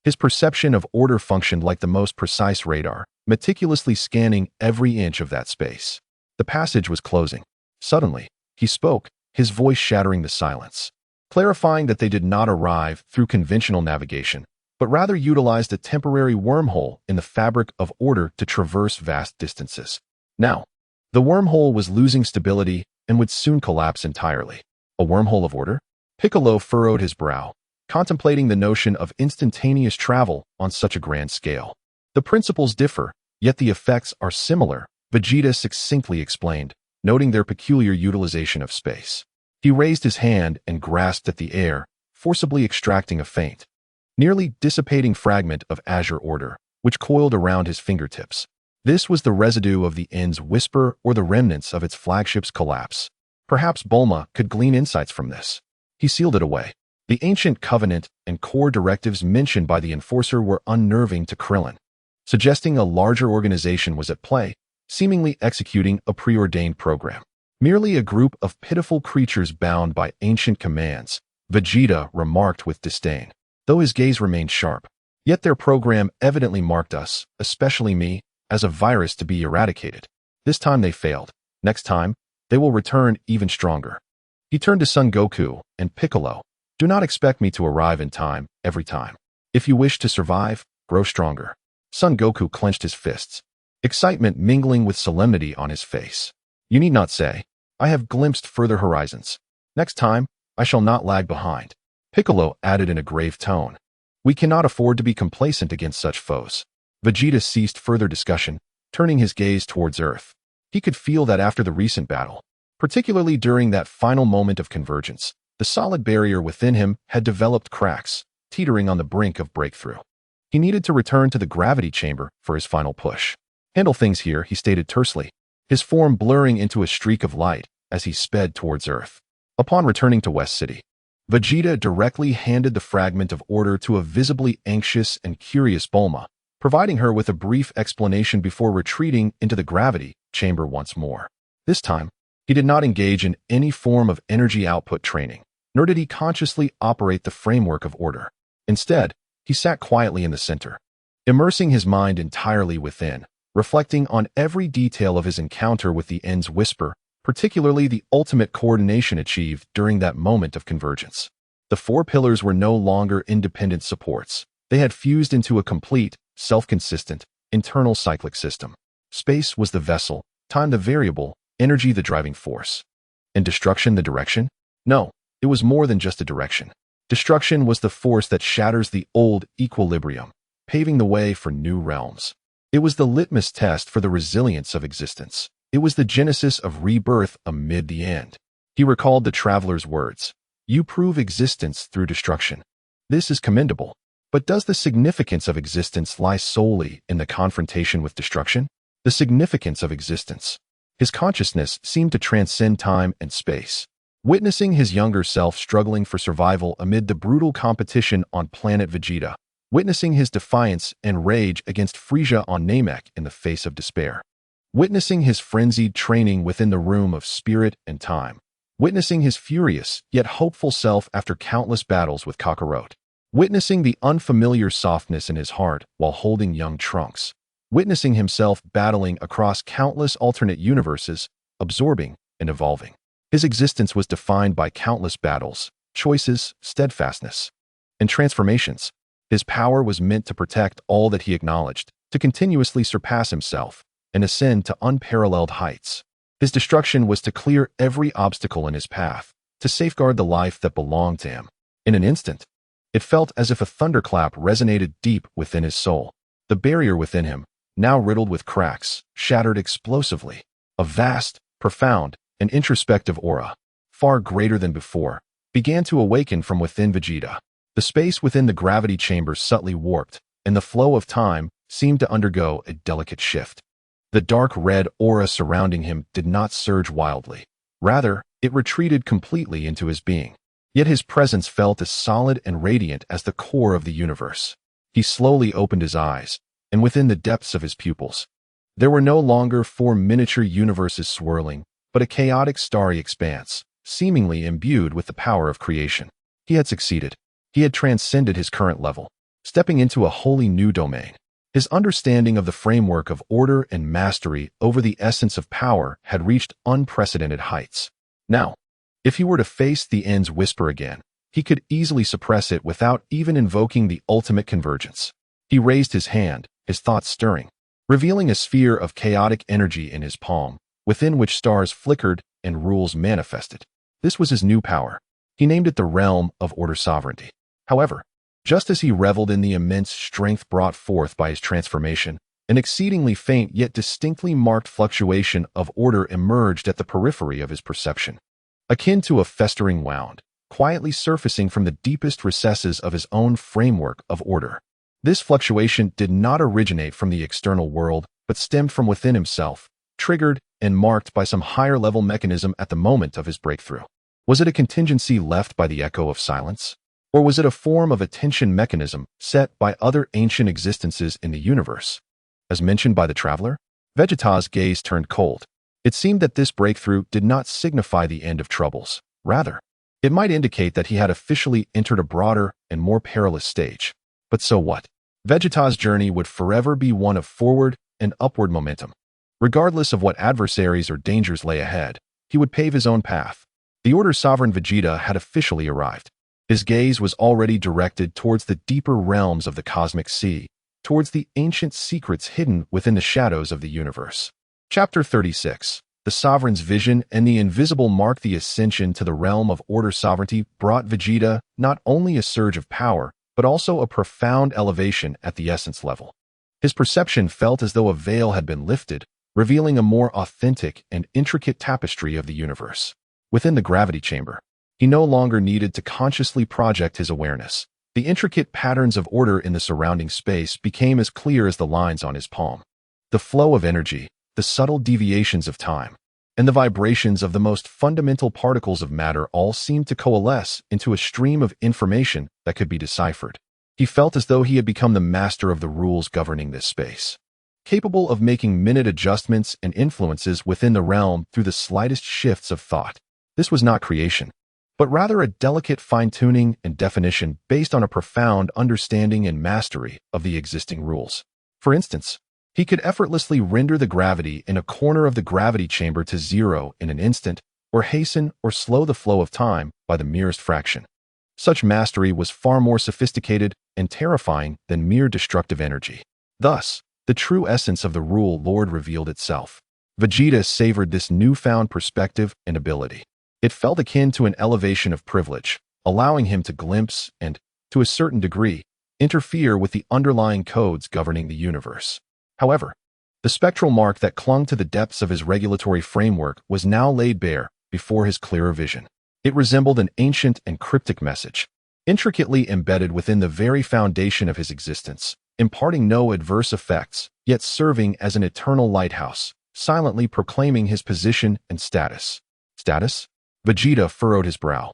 Speaker 1: His perception of order functioned like the most precise radar, meticulously scanning every inch of that space. The passage was closing. Suddenly, he spoke, his voice shattering the silence, clarifying that they did not arrive through conventional navigation, but rather utilized a temporary wormhole in the fabric of order to traverse vast distances. Now, the wormhole was losing stability and would soon collapse entirely. A wormhole of order? Piccolo furrowed his brow, contemplating the notion of instantaneous travel on such a grand scale. The principles differ, yet the effects are similar, Vegeta succinctly explained, noting their peculiar utilization of space. He raised his hand and grasped at the air, forcibly extracting a faint, nearly dissipating fragment of azure order, which coiled around his fingertips. This was the residue of the end's whisper or the remnants of its flagship's collapse. Perhaps Bulma could glean insights from this. He sealed it away. The ancient covenant and core directives mentioned by the enforcer were unnerving to Krillin, suggesting a larger organization was at play, seemingly executing a preordained program. Merely a group of pitiful creatures bound by ancient commands, Vegeta remarked with disdain, though his gaze remained sharp. Yet their program evidently marked us, especially me, as a virus to be eradicated. This time they failed. Next time, they will return even stronger. He turned to Son Goku and Piccolo, Do not expect me to arrive in time, every time. If you wish to survive, grow stronger. Son Goku clenched his fists, excitement mingling with solemnity on his face. You need not say, I have glimpsed further horizons. Next time, I shall not lag behind. Piccolo added in a grave tone. We cannot afford to be complacent against such foes. Vegeta ceased further discussion, turning his gaze towards Earth. He could feel that after the recent battle, particularly during that final moment of convergence, the solid barrier within him had developed cracks, teetering on the brink of breakthrough. He needed to return to the gravity chamber for his final push. Handle things here, he stated tersely, his form blurring into a streak of light as he sped towards Earth. Upon returning to West City, Vegeta directly handed the fragment of order to a visibly anxious and curious Bulma, providing her with a brief explanation before retreating into the gravity chamber once more. This time, he did not engage in any form of energy output training, nor did he consciously operate the framework of order. Instead, he sat quietly in the center, immersing his mind entirely within, reflecting on every detail of his encounter with the End's Whisper, particularly the ultimate coordination achieved during that moment of convergence. The four pillars were no longer independent supports. They had fused into a complete, self-consistent, internal cyclic system. Space was the vessel, time the variable, energy the driving force. And destruction the direction? No, it was more than just a direction. Destruction was the force that shatters the old equilibrium, paving the way for new realms. It was the litmus test for the resilience of existence. It was the genesis of rebirth amid the end. He recalled the traveler's words. You prove existence through destruction. This is commendable. But does the significance of existence lie solely in the confrontation with destruction? The significance of existence. His consciousness seemed to transcend time and space. Witnessing his younger self struggling for survival amid the brutal competition on planet Vegeta, witnessing his defiance and rage against Frieza on Namek in the face of despair, witnessing his frenzied training within the room of spirit and time, witnessing his furious yet hopeful self after countless battles with Kakarot, witnessing the unfamiliar softness in his heart while holding young Trunks, witnessing himself battling across countless alternate universes, absorbing and evolving. His existence was defined by countless battles, choices, steadfastness, and transformations. His power was meant to protect all that he acknowledged, to continuously surpass himself, and ascend to unparalleled heights. His destruction was to clear every obstacle in his path, to safeguard the life that belonged to him. In an instant, it felt as if a thunderclap resonated deep within his soul. The barrier within him, now riddled with cracks, shattered explosively. A vast, profound, and introspective aura, far greater than before, began to awaken from within Vegeta. The space within the gravity chamber subtly warped, and the flow of time seemed to undergo a delicate shift. The dark red aura surrounding him did not surge wildly. Rather, it retreated completely into his being. Yet his presence felt as solid and radiant as the core of the universe. He slowly opened his eyes, and within the depths of his pupils, there were no longer four miniature universes swirling, but a chaotic starry expanse, seemingly imbued with the power of creation. He had succeeded. He had transcended his current level, stepping into a wholly new domain. His understanding of the framework of order and mastery over the essence of power had reached unprecedented heights. Now, if he were to face the End's Whisper again, he could easily suppress it without even invoking the ultimate convergence. He raised his hand, his thoughts stirring, revealing a sphere of chaotic energy in his palm, within which stars flickered and rules manifested. This was his new power. He named it the realm of order sovereignty. However, just as he reveled in the immense strength brought forth by his transformation, an exceedingly faint yet distinctly marked fluctuation of order emerged at the periphery of his perception, akin to a festering wound, quietly surfacing from the deepest recesses of his own framework of order. This fluctuation did not originate from the external world, but stemmed from within himself, triggered and marked by some higher-level mechanism at the moment of his breakthrough. Was it a contingency left by the echo of silence? Or was it a form of attention mechanism set by other ancient existences in the universe? As mentioned by the traveler, Vegeta's gaze turned cold. It seemed that this breakthrough did not signify the end of troubles. Rather, it might indicate that he had officially entered a broader and more perilous stage. But so what? Vegeta's journey would forever be one of forward and upward momentum. Regardless of what adversaries or dangers lay ahead, he would pave his own path. The Order's sovereign Vegeta had officially arrived. His gaze was already directed towards the deeper realms of the cosmic sea, towards the ancient secrets hidden within the shadows of the universe. Chapter 36. The Sovereign's Vision and the Invisible Mark. The ascension to the realm of order sovereignty brought Vegeta not only a surge of power, but also a profound elevation at the essence level. His perception felt as though a veil had been lifted, revealing a more authentic and intricate tapestry of the universe. Within the gravity chamber, he no longer needed to consciously project his awareness. The intricate patterns of order in the surrounding space became as clear as the lines on his palm. The flow of energy, the subtle deviations of time, and the vibrations of the most fundamental particles of matter all seemed to coalesce into a stream of information that could be deciphered. He felt as though he had become the master of the rules governing this space, capable of making minute adjustments and influences within the realm through the slightest shifts of thought. This was not creation, but rather a delicate fine-tuning and definition based on a profound understanding and mastery of the existing rules. For instance, he could effortlessly render the gravity in a corner of the gravity chamber to zero in an instant, or hasten or slow the flow of time by the merest fraction. Such mastery was far more sophisticated and terrifying than mere destructive energy. Thus, the true essence of the Rule Lord revealed itself. Vegeta savored this newfound perspective and ability. It felt akin to an elevation of privilege, allowing him to glimpse and, to a certain degree, interfere with the underlying codes governing the universe. However, the spectral mark that clung to the depths of his regulatory framework was now laid bare before his clearer vision. It resembled an ancient and cryptic message, intricately embedded within the very foundation of his existence, imparting no adverse effects, yet serving as an eternal lighthouse, silently proclaiming his position and status. Status? Vegeta furrowed his brow,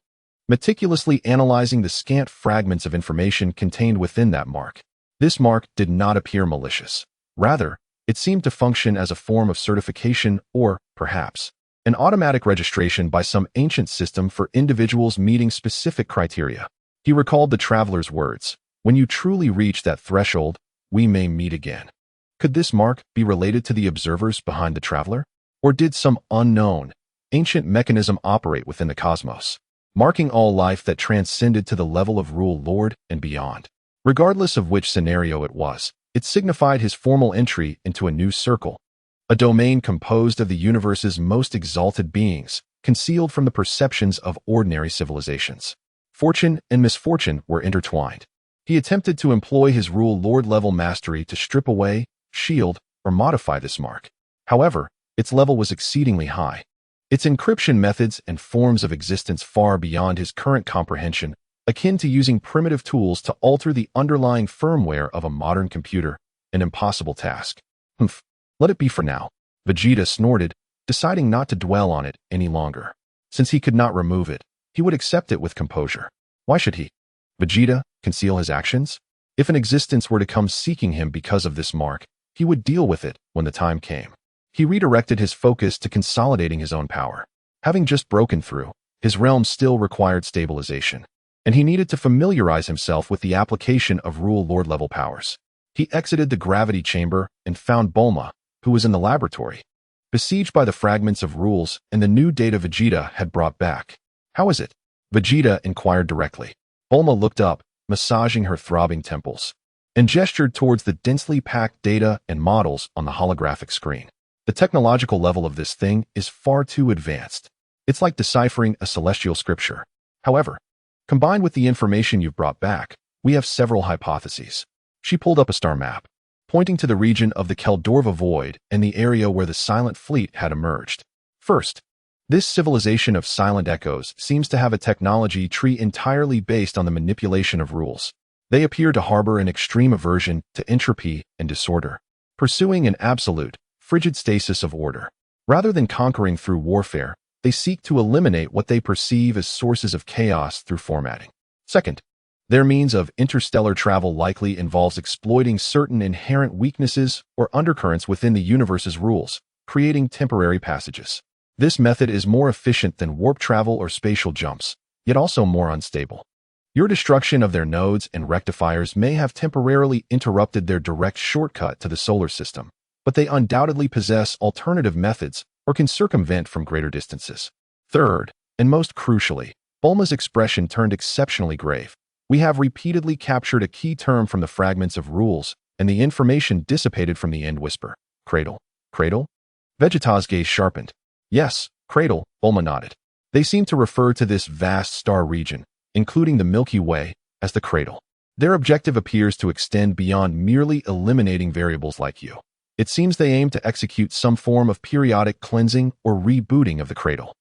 Speaker 1: meticulously analyzing the scant fragments of information contained within that mark. This mark did not appear malicious. Rather, it seemed to function as a form of certification or, perhaps, an automatic registration by some ancient system for individuals meeting specific criteria. He recalled the traveler's words, "When you truly reach that threshold, we may meet again." Could this mark be related to the observers behind the traveler? Or did some unknown, ancient mechanism operate within the cosmos, marking all life that transcended to the level of Rule Lord and beyond? Regardless of which scenario it was, it signified his formal entry into a new circle, a domain composed of the universe's most exalted beings, concealed from the perceptions of ordinary civilizations. Fortune and misfortune were intertwined. He attempted to employ his Rule Lord-level mastery to strip away, shield, or modify this mark. However, its level was exceedingly high. Its encryption methods and forms of existence far beyond his current comprehension, akin to using primitive tools to alter the underlying firmware of a modern computer, an impossible task. Humph, let it be for now. Vegeta snorted, deciding not to dwell on it any longer. Since he could not remove it, he would accept it with composure. Why should he? Vegeta conceal his actions? If an existence were to come seeking him because of this mark, he would deal with it when the time came. He redirected his focus to consolidating his own power. Having just broken through, his realm still required stabilization, and he needed to familiarize himself with the application of Rule Lord-level powers. He exited the gravity chamber and found Bulma, who was in the laboratory, besieged by the fragments of rules and the new data Vegeta had brought back. "How is it?" Vegeta inquired directly. Bulma looked up, massaging her throbbing temples, and gestured towards the densely packed data and models on the holographic screen. "The technological level of this thing is far too advanced. It's like deciphering a celestial scripture. However, combined with the information you've brought back, we have several hypotheses." She pulled up a star map, pointing to the region of the Keldorva Void and the area where the Silent Fleet had emerged. First, this civilization of silent echoes seems to have a technology tree entirely based on the manipulation of rules. They appear to harbor an extreme aversion to entropy and disorder, pursuing an absolute, frigid stasis of order. Rather than conquering through warfare, they seek to eliminate what they perceive as sources of chaos through formatting. Second, their means of interstellar travel likely involves exploiting certain inherent weaknesses or undercurrents within the universe's rules, creating temporary passages. This method is more efficient than warp travel or spatial jumps, yet also more unstable. Your destruction of their nodes and rectifiers may have temporarily interrupted their direct shortcut to the solar system, but they undoubtedly possess alternative methods or can circumvent from greater distances. Third, and most crucially, Bulma's expression turned exceptionally grave. We have repeatedly captured a key term from the fragments of rules, and the information dissipated from the end whisper. Cradle. Cradle? Vegeta's gaze sharpened. Yes, cradle, Bulma nodded. They seem to refer to this vast star region, including the Milky Way, as the cradle. Their objective appears to extend beyond merely eliminating variables like you. It seems they aim to execute some form of periodic cleansing or rebooting of the cradle.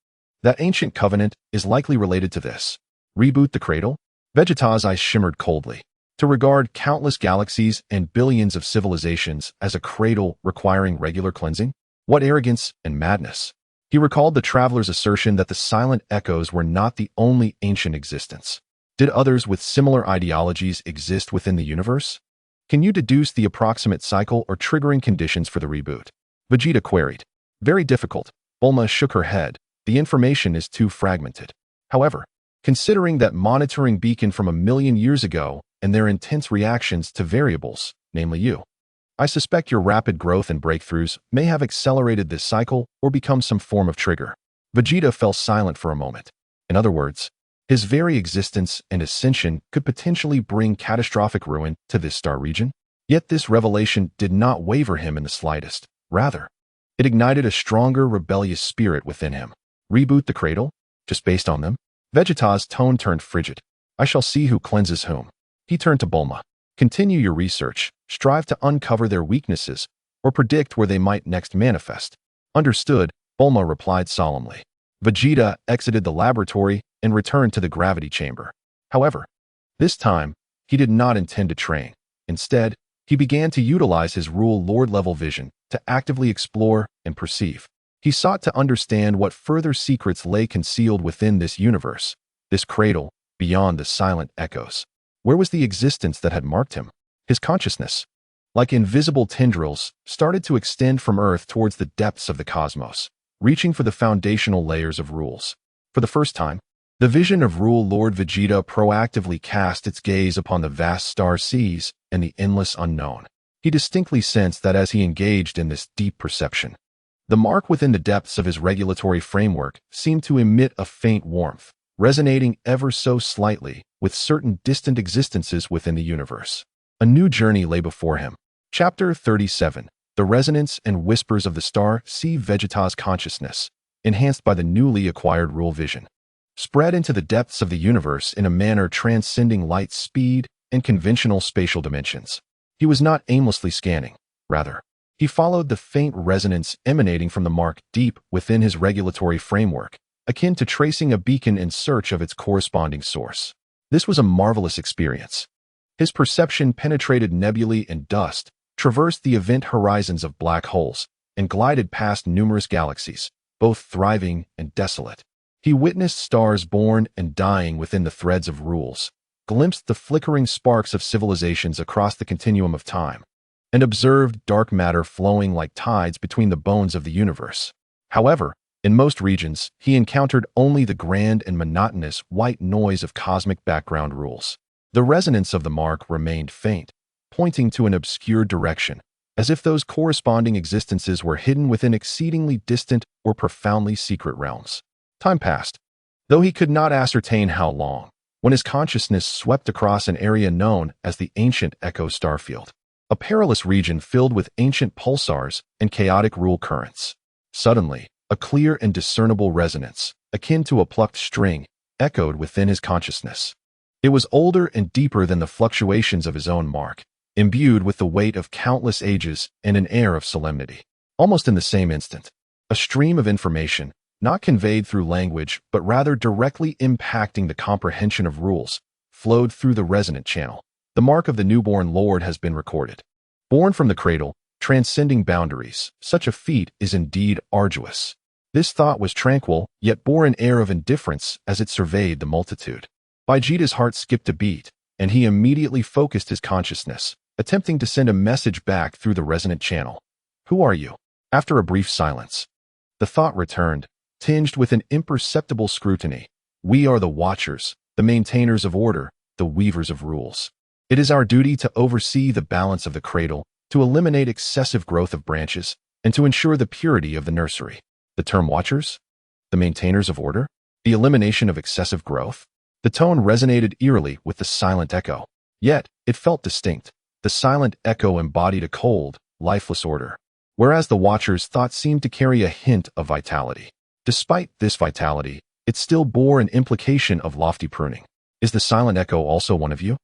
Speaker 1: That ancient covenant is likely related to this. Reboot the cradle? Vegeta's eyes shimmered coldly. To regard countless galaxies and billions of civilizations as a cradle requiring regular cleansing? What arrogance and madness. He recalled the traveler's assertion that the silent echoes were not the only ancient existence. Did others with similar ideologies exist within the universe? Can you deduce the approximate cycle or triggering conditions for the reboot? Vegeta queried. Very difficult. Bulma shook her head. The information is too fragmented. However, considering that monitoring beacon from 1,000,000 years ago and their intense reactions to variables, namely you, I suspect your rapid growth and breakthroughs may have accelerated this cycle or become some form of trigger. Vegeta fell silent for a moment. In other words, his very existence and ascension could potentially bring catastrophic ruin to this star region. Yet this revelation did not waver him in the slightest. Rather, it ignited a stronger rebellious spirit within him. Reboot the cradle? Just based on them? Vegeta's tone turned frigid. I shall see who cleanses whom. He turned to Bulma. Continue your research. Strive to uncover their weaknesses or predict where they might next manifest. Understood, Bulma replied solemnly. Vegeta exited the laboratory and returned to the gravity chamber. However, this time, he did not intend to train. Instead, he began to utilize his Rule Lord-level vision to actively explore and perceive. He sought to understand what further secrets lay concealed within this universe, this cradle, beyond the silent echoes. Where was the existence that had marked him? His consciousness, like invisible tendrils, started to extend from Earth towards the depths of the cosmos, reaching for the foundational layers of rules. For the first time, the vision of Rule Lord Vegeta proactively cast its gaze upon the vast star seas and the endless unknown. He distinctly sensed that as he engaged in this deep perception, the mark within the depths of his regulatory framework seemed to emit a faint warmth, resonating ever so slightly with certain distant existences within the universe. A new journey lay before him. Chapter 37. The resonance and whispers of the star see Vegeta's consciousness, enhanced by the newly acquired Rule Vision, spread into the depths of the universe in a manner transcending light speed and conventional spatial dimensions. He was not aimlessly scanning. Rather, he followed the faint resonance emanating from the mark deep within his regulatory framework, akin to tracing a beacon in search of its corresponding source. This was a marvelous experience. His perception penetrated nebulae and dust, traversed the event horizons of black holes, and glided past numerous galaxies, both thriving and desolate. He witnessed stars born and dying within the threads of rules, glimpsed the flickering sparks of civilizations across the continuum of time, and observed dark matter flowing like tides between the bones of the universe. However, in most regions, he encountered only the grand and monotonous white noise of cosmic background rules. The resonance of the mark remained faint, pointing to an obscure direction, as if those corresponding existences were hidden within exceedingly distant or profoundly secret realms. Time passed, though he could not ascertain how long, when his consciousness swept across an area known as the ancient Echo Starfield, a perilous region filled with ancient pulsars and chaotic rule currents. Suddenly, a clear and discernible resonance, akin to a plucked string, echoed within his consciousness. It was older and deeper than the fluctuations of his own mark, imbued with the weight of countless ages and an air of solemnity. Almost in the same instant, a stream of information, not conveyed through language but rather directly impacting the comprehension of rules, flowed through the resonant channel. The mark of the newborn Lord has been recorded. Born from the cradle, transcending boundaries, such a feat is indeed arduous. This thought was tranquil, yet bore an air of indifference as it surveyed the multitude. Vegeta's heart skipped a beat, and he immediately focused his consciousness, attempting to send a message back through the resonant channel. Who are you? After a brief silence, the thought returned, tinged with an imperceptible scrutiny. We are the Watchers, the maintainers of order, the weavers of rules. It is our duty to oversee the balance of the cradle, to eliminate excessive growth of branches, and to ensure the purity of the nursery. The term Watchers? The maintainers of order? The elimination of excessive growth? The tone resonated eerily with the silent echo. Yet, it felt distinct. The silent echo embodied a cold, lifeless order, whereas the Watcher's thought seemed to carry a hint of vitality. Despite this vitality, it still bore an implication of lofty pruning. Is the silent echo also one of you?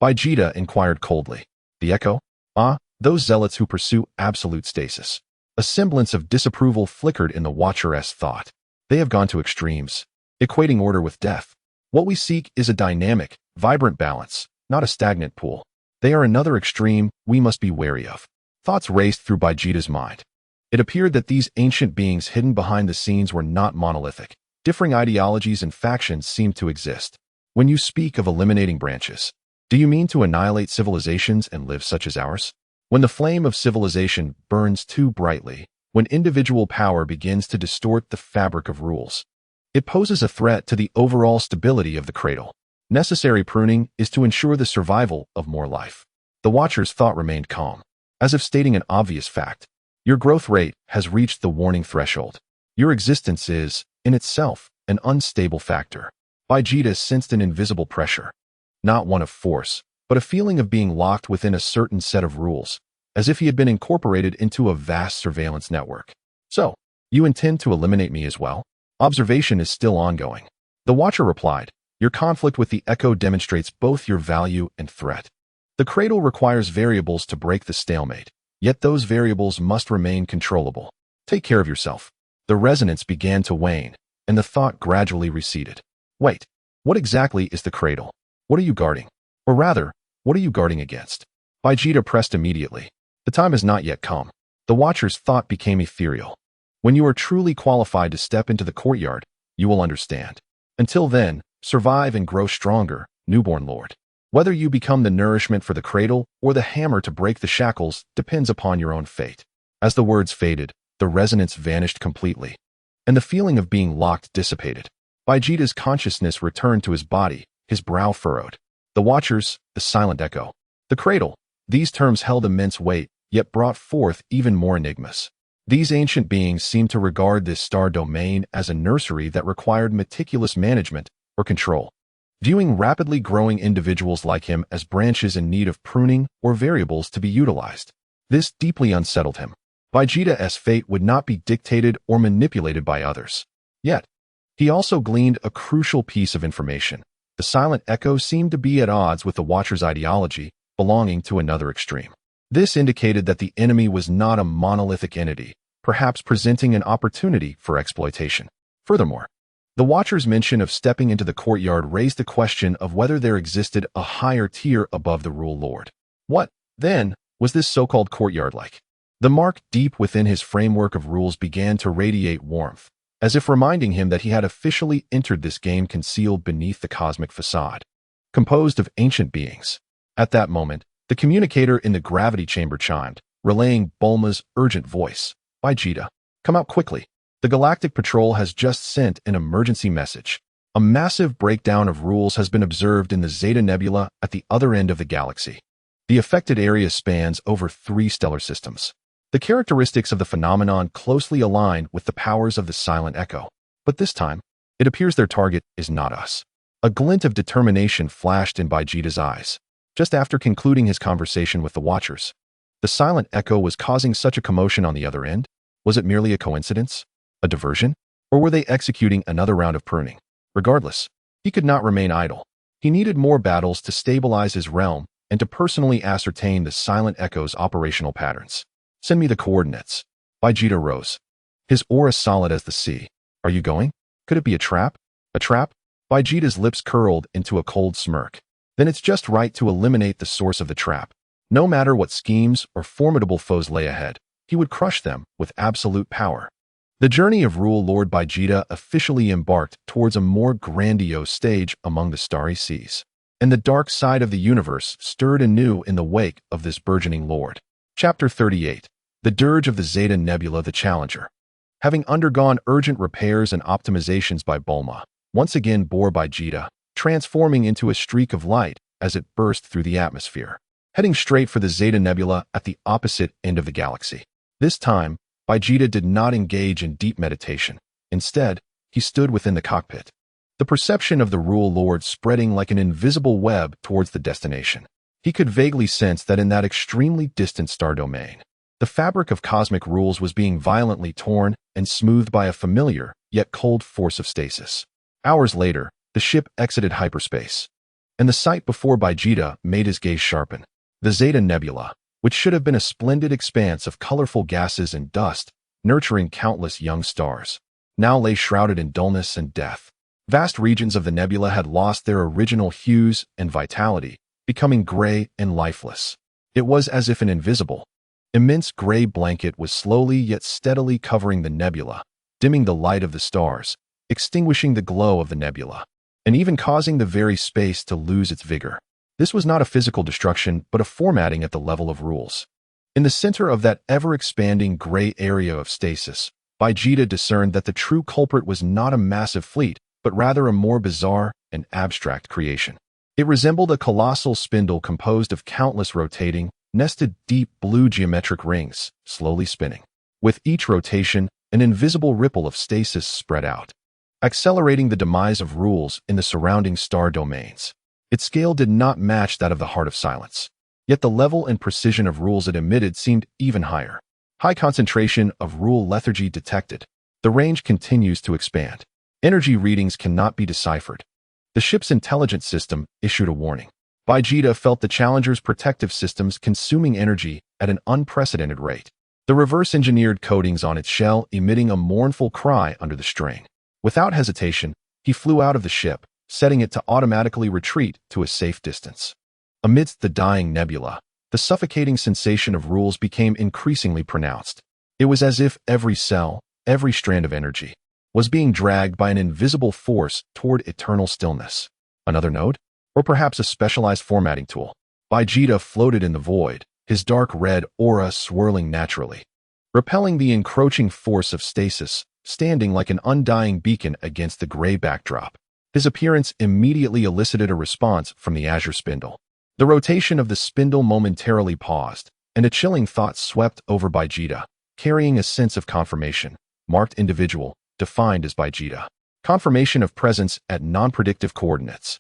Speaker 1: Vegeta inquired coldly. The echo? Ah, those zealots who pursue absolute stasis. A semblance of disapproval flickered in the Watcher's thought. They have gone to extremes, equating order with death. What we seek is a dynamic, vibrant balance, not a stagnant pool. They are another extreme we must be wary of. Thoughts raced through Vegeta's mind. It appeared that these ancient beings hidden behind the scenes were not monolithic. Differing ideologies and factions seemed to exist. When you speak of eliminating branches, do you mean to annihilate civilizations and live such as ours? When the flame of civilization burns too brightly, when individual power begins to distort the fabric of rules, it poses a threat to the overall stability of the cradle. Necessary pruning is to ensure the survival of more life. The Watcher's thought remained calm, as if stating an obvious fact. Your growth rate has reached the warning threshold. Your existence is, in itself, an unstable factor. Vegeta sensed an invisible pressure, not one of force, but a feeling of being locked within a certain set of rules, as if he had been incorporated into a vast surveillance network. So, you intend to eliminate me as well? Observation is still ongoing. The Watcher replied, your conflict with the Echo demonstrates both your value and threat. The cradle requires variables to break the stalemate, yet those variables must remain controllable. Take care of yourself. The resonance began to wane, and the thought gradually receded. Wait, what exactly is the cradle? What are you guarding? Or rather, what are you guarding against? Vegeta pressed immediately. The time has not yet come. The Watcher's thought became ethereal. When you are truly qualified to step into the courtyard, you will understand. Until then, survive and grow stronger, newborn lord. Whether you become the nourishment for the cradle or the hammer to break the shackles depends upon your own fate. As the words faded, the resonance vanished completely, and the feeling of being locked dissipated. Vegeta's consciousness returned to his body, his brow furrowed. The Watchers, the silent echo, the cradle. These terms held immense weight, yet brought forth even more enigmas. These ancient beings seemed to regard this star domain as a nursery that required meticulous management or control, viewing rapidly growing individuals like him as branches in need of pruning or variables to be utilized. This deeply unsettled him. Vegeta's fate would not be dictated or manipulated by others. Yet, he also gleaned a crucial piece of information. The silent echo seemed to be at odds with the Watcher's ideology, belonging to another extreme. This indicated that the enemy was not a monolithic entity, perhaps presenting an opportunity for exploitation. Furthermore, the Watcher's mention of stepping into the courtyard raised the question of whether there existed a higher tier above the Rule Lord. What, then, was this so-called courtyard like? The mark deep within his framework of rules began to radiate warmth, as if reminding him that he had officially entered this game concealed beneath the cosmic facade, composed of ancient beings. At that moment, the communicator in the gravity chamber chimed, relaying Bulma's urgent voice. Vegeta, come out quickly. The Galactic Patrol has just sent an emergency message. A massive breakdown of rules has been observed in the Zeta Nebula at the other end of the galaxy. The affected area spans over 3 stellar systems. The characteristics of the phenomenon closely align with the powers of the silent echo. But this time, it appears their target is not us. A glint of determination flashed in Vegeta's eyes. Just after concluding his conversation with the Watchers, the silent echo was causing such a commotion on the other end? Was it merely a coincidence? A diversion? Or were they executing another round of pruning? Regardless, he could not remain idle. He needed more battles to stabilize his realm and to personally ascertain the silent echo's operational patterns. Send me the coordinates. Vegeta rose, his aura solid as the sea. Are you going? Could it be a trap? A trap? Vegeta's lips curled into a cold smirk. Then it's just right to eliminate the source of the trap. No matter what schemes or formidable foes lay ahead, he would crush them with absolute power. The journey of Rule Lord Vegeta officially embarked towards a more grandiose stage among the starry seas, and the dark side of the universe stirred anew in the wake of this burgeoning lord. Chapter 38. The Dirge of the Zeta Nebula, the Challenger. Having undergone urgent repairs and optimizations by Bulma, once again bore Vegeta, transforming into a streak of light as it burst through the atmosphere, heading straight for the Zeta Nebula at the opposite end of the galaxy. This time, Vegeta did not engage in deep meditation. Instead, he stood within the cockpit, the perception of the Rule Lord spreading like an invisible web towards the destination. He could vaguely sense that in that extremely distant star domain, the fabric of cosmic rules was being violently torn and smoothed by a familiar, yet cold force of stasis. Hours later, the ship exited hyperspace, and the sight before Vegeta made his gaze sharpen. The Zeta Nebula, which should have been a splendid expanse of colorful gases and dust, nurturing countless young stars, now lay shrouded in dullness and death. Vast regions of the nebula had lost their original hues and vitality, becoming gray and lifeless. It was as if an invisible, immense gray blanket was slowly yet steadily covering the nebula, dimming the light of the stars, extinguishing the glow of the nebula, and even causing the very space to lose its vigor. This was not a physical destruction, but a formatting at the level of rules. In the center of that ever-expanding gray area of stasis, Vegeta discerned that the true culprit was not a massive fleet, but rather a more bizarre and abstract creation. It resembled a colossal spindle composed of countless rotating, nested deep blue geometric rings, slowly spinning. With each rotation, an invisible ripple of stasis spread out, accelerating the demise of rules in the surrounding star domains. Its scale did not match that of the Heart of Silence, yet the level and precision of rules it emitted seemed even higher. High concentration of rule lethargy detected. The range continues to expand. Energy readings cannot be deciphered. The ship's intelligence system issued a warning. Vegeta felt the Challenger's protective systems consuming energy at an unprecedented rate. The reverse-engineered coatings on its shell emitting a mournful cry under the strain. Without hesitation, he flew out of the ship, setting it to automatically retreat to a safe distance. Amidst the dying nebula, the suffocating sensation of rules became increasingly pronounced. It was as if every cell, every strand of energy, was being dragged by an invisible force toward eternal stillness. Another node? Or perhaps a specialized formatting tool? Vegeta floated in the void, his dark red aura swirling naturally, repelling the encroaching force of stasis, standing like an undying beacon against the gray backdrop. His appearance immediately elicited a response from the azure spindle. The rotation of the spindle momentarily paused, and a chilling thought swept over Vegeta, carrying a sense of confirmation. Marked individual, defined as Vegeta. Confirmation of presence at non-predictive coordinates.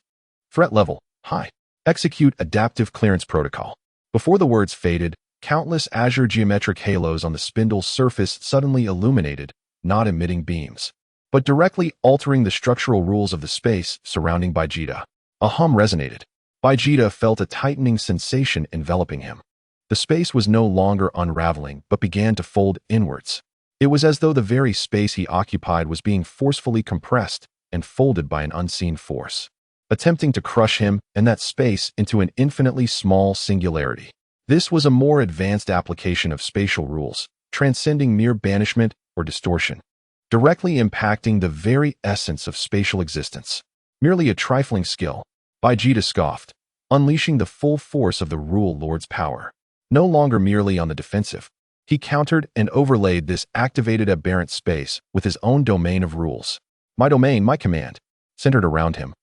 Speaker 1: Threat level, high. Execute adaptive clearance protocol. Before the words faded, countless azure geometric halos on the spindle's surface suddenly illuminated, not emitting beams, but directly altering the structural rules of the space surrounding Vegeta. A hum resonated. Vegeta felt a tightening sensation enveloping him. The space was no longer unraveling, but began to fold inwards. It was as though the very space he occupied was being forcefully compressed and folded by an unseen force, attempting to crush him and that space into an infinitely small singularity. This was a more advanced application of spatial rules, transcending mere banishment or distortion, directly impacting the very essence of spatial existence. Merely a trifling skill, Vegeta scoffed, unleashing the full force of the Rule Lord's power. No longer merely on the defensive, he countered and overlaid this activated aberrant space with his own domain of rules. My domain, my command, centered around him.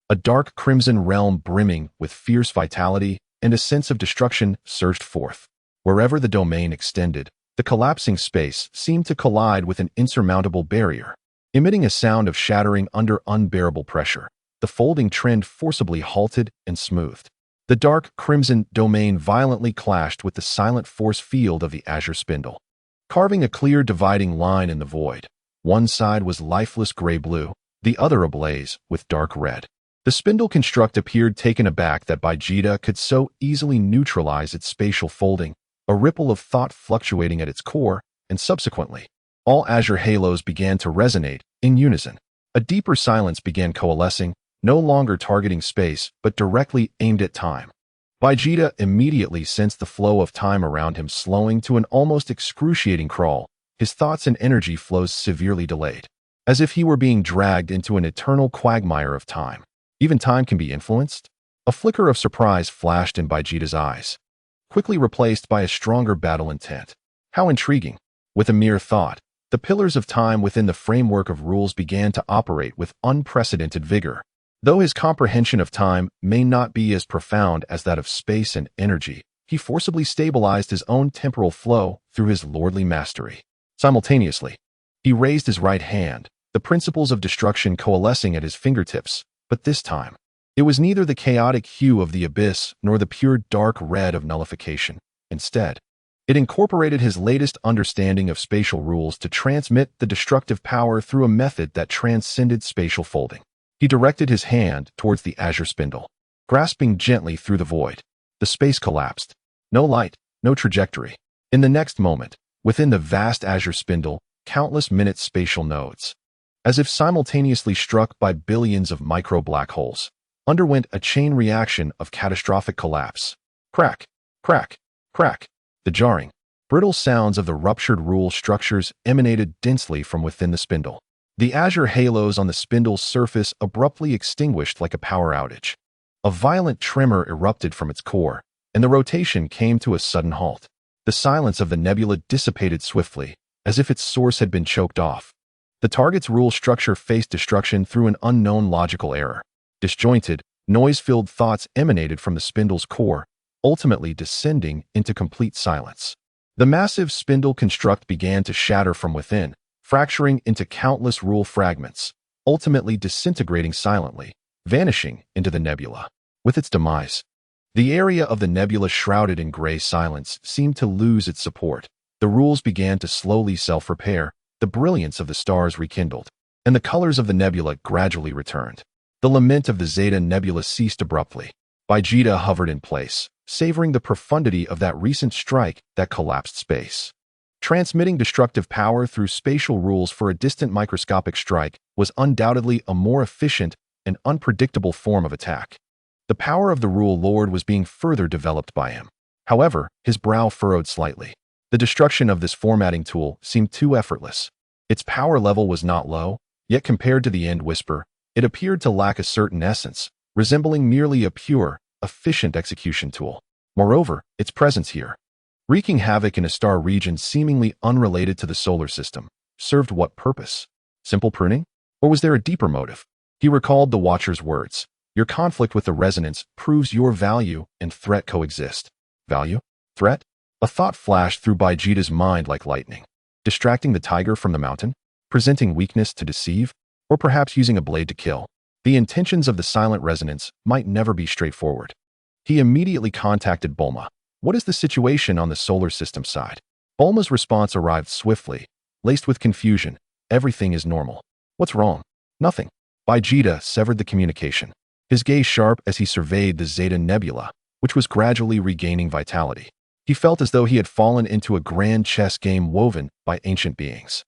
Speaker 1: A dark crimson realm brimming with fierce vitality and a sense of destruction surged forth. Wherever the domain extended, the collapsing space seemed to collide with an insurmountable barrier, emitting a sound of shattering under unbearable pressure. The folding trend forcibly halted and smoothed. The dark crimson domain violently clashed with the silent force field of the azure spindle, carving a clear dividing line in the void. One side was lifeless gray-blue, the other ablaze with dark red. The spindle construct appeared taken aback that Vegeta could so easily neutralize its spatial folding, a ripple of thought fluctuating at its core, and subsequently, all azure halos began to resonate in unison. A deeper silence began coalescing, no longer targeting space, but directly aimed at time. Vegeta immediately sensed the flow of time around him slowing to an almost excruciating crawl, his thoughts and energy flows severely delayed, as if he were being dragged into an eternal quagmire of time. Even time can be influenced? A flicker of surprise flashed in Vegeta's eyes, quickly replaced by a stronger battle intent. How intriguing! With a mere thought, the pillars of time within the framework of rules began to operate with unprecedented vigor. Though his comprehension of time may not be as profound as that of space and energy, he forcibly stabilized his own temporal flow through his lordly mastery. Simultaneously, he raised his right hand, the principles of destruction coalescing at his fingertips, but this time, it was neither the chaotic hue of the abyss nor the pure dark red of nullification. Instead, it incorporated his latest understanding of spatial rules to transmit the destructive power through a method that transcended spatial folding. He directed his hand towards the azure spindle, grasping gently through the void. The space collapsed. No light, no trajectory. In the next moment, within the vast azure spindle, countless minute spatial nodes, as if simultaneously struck by billions of micro-black holes, underwent a chain reaction of catastrophic collapse. Crack, crack, crack. The jarring, brittle sounds of the ruptured rule structures emanated densely from within the spindle. The azure halos on the spindle's surface abruptly extinguished like a power outage. A violent tremor erupted from its core, and the rotation came to a sudden halt. The silence of the nebula dissipated swiftly, as if its source had been choked off. The target's rule structure faced destruction through an unknown logical error. Disjointed, noise-filled thoughts emanated from the spindle's core, ultimately descending into complete silence. The massive spindle construct began to shatter from within, fracturing into countless rule fragments, ultimately disintegrating silently, vanishing into the nebula. With its demise, the area of the nebula shrouded in gray silence seemed to lose its support. The rules began to slowly self-repair, the brilliance of the stars rekindled, and the colors of the nebula gradually returned. The lament of the Zeta Nebula ceased abruptly. Vegeta hovered in place, savoring the profundity of that recent strike that collapsed space. Transmitting destructive power through spatial rules for a distant microscopic strike was undoubtedly a more efficient and unpredictable form of attack. The power of the Rule Lord was being further developed by him. However, his brow furrowed slightly. The destruction of this formatting tool seemed too effortless. Its power level was not low, yet compared to the End Whisper, it appeared to lack a certain essence, resembling merely a pure, efficient execution tool. Moreover, its presence here, wreaking havoc in a star region seemingly unrelated to the solar system, served what purpose? Simple pruning? Or was there a deeper motive? He recalled the Watcher's words. Your conflict with the resonance proves your value and threat coexist. Value? Threat? A thought flashed through Vegeta's mind like lightning. Distracting the tiger from the mountain? Presenting weakness to deceive? Or perhaps using a blade to kill? The intentions of the silent resonance might never be straightforward. He immediately contacted Bulma. What is the situation on the solar system side? Bulma's response arrived swiftly, laced with confusion. Everything is normal. What's wrong? Nothing. Vegeta severed the communication, his gaze sharp as he surveyed the Zeta Nebula, which was gradually regaining vitality. He felt as though he had fallen into a grand chess game woven by ancient beings.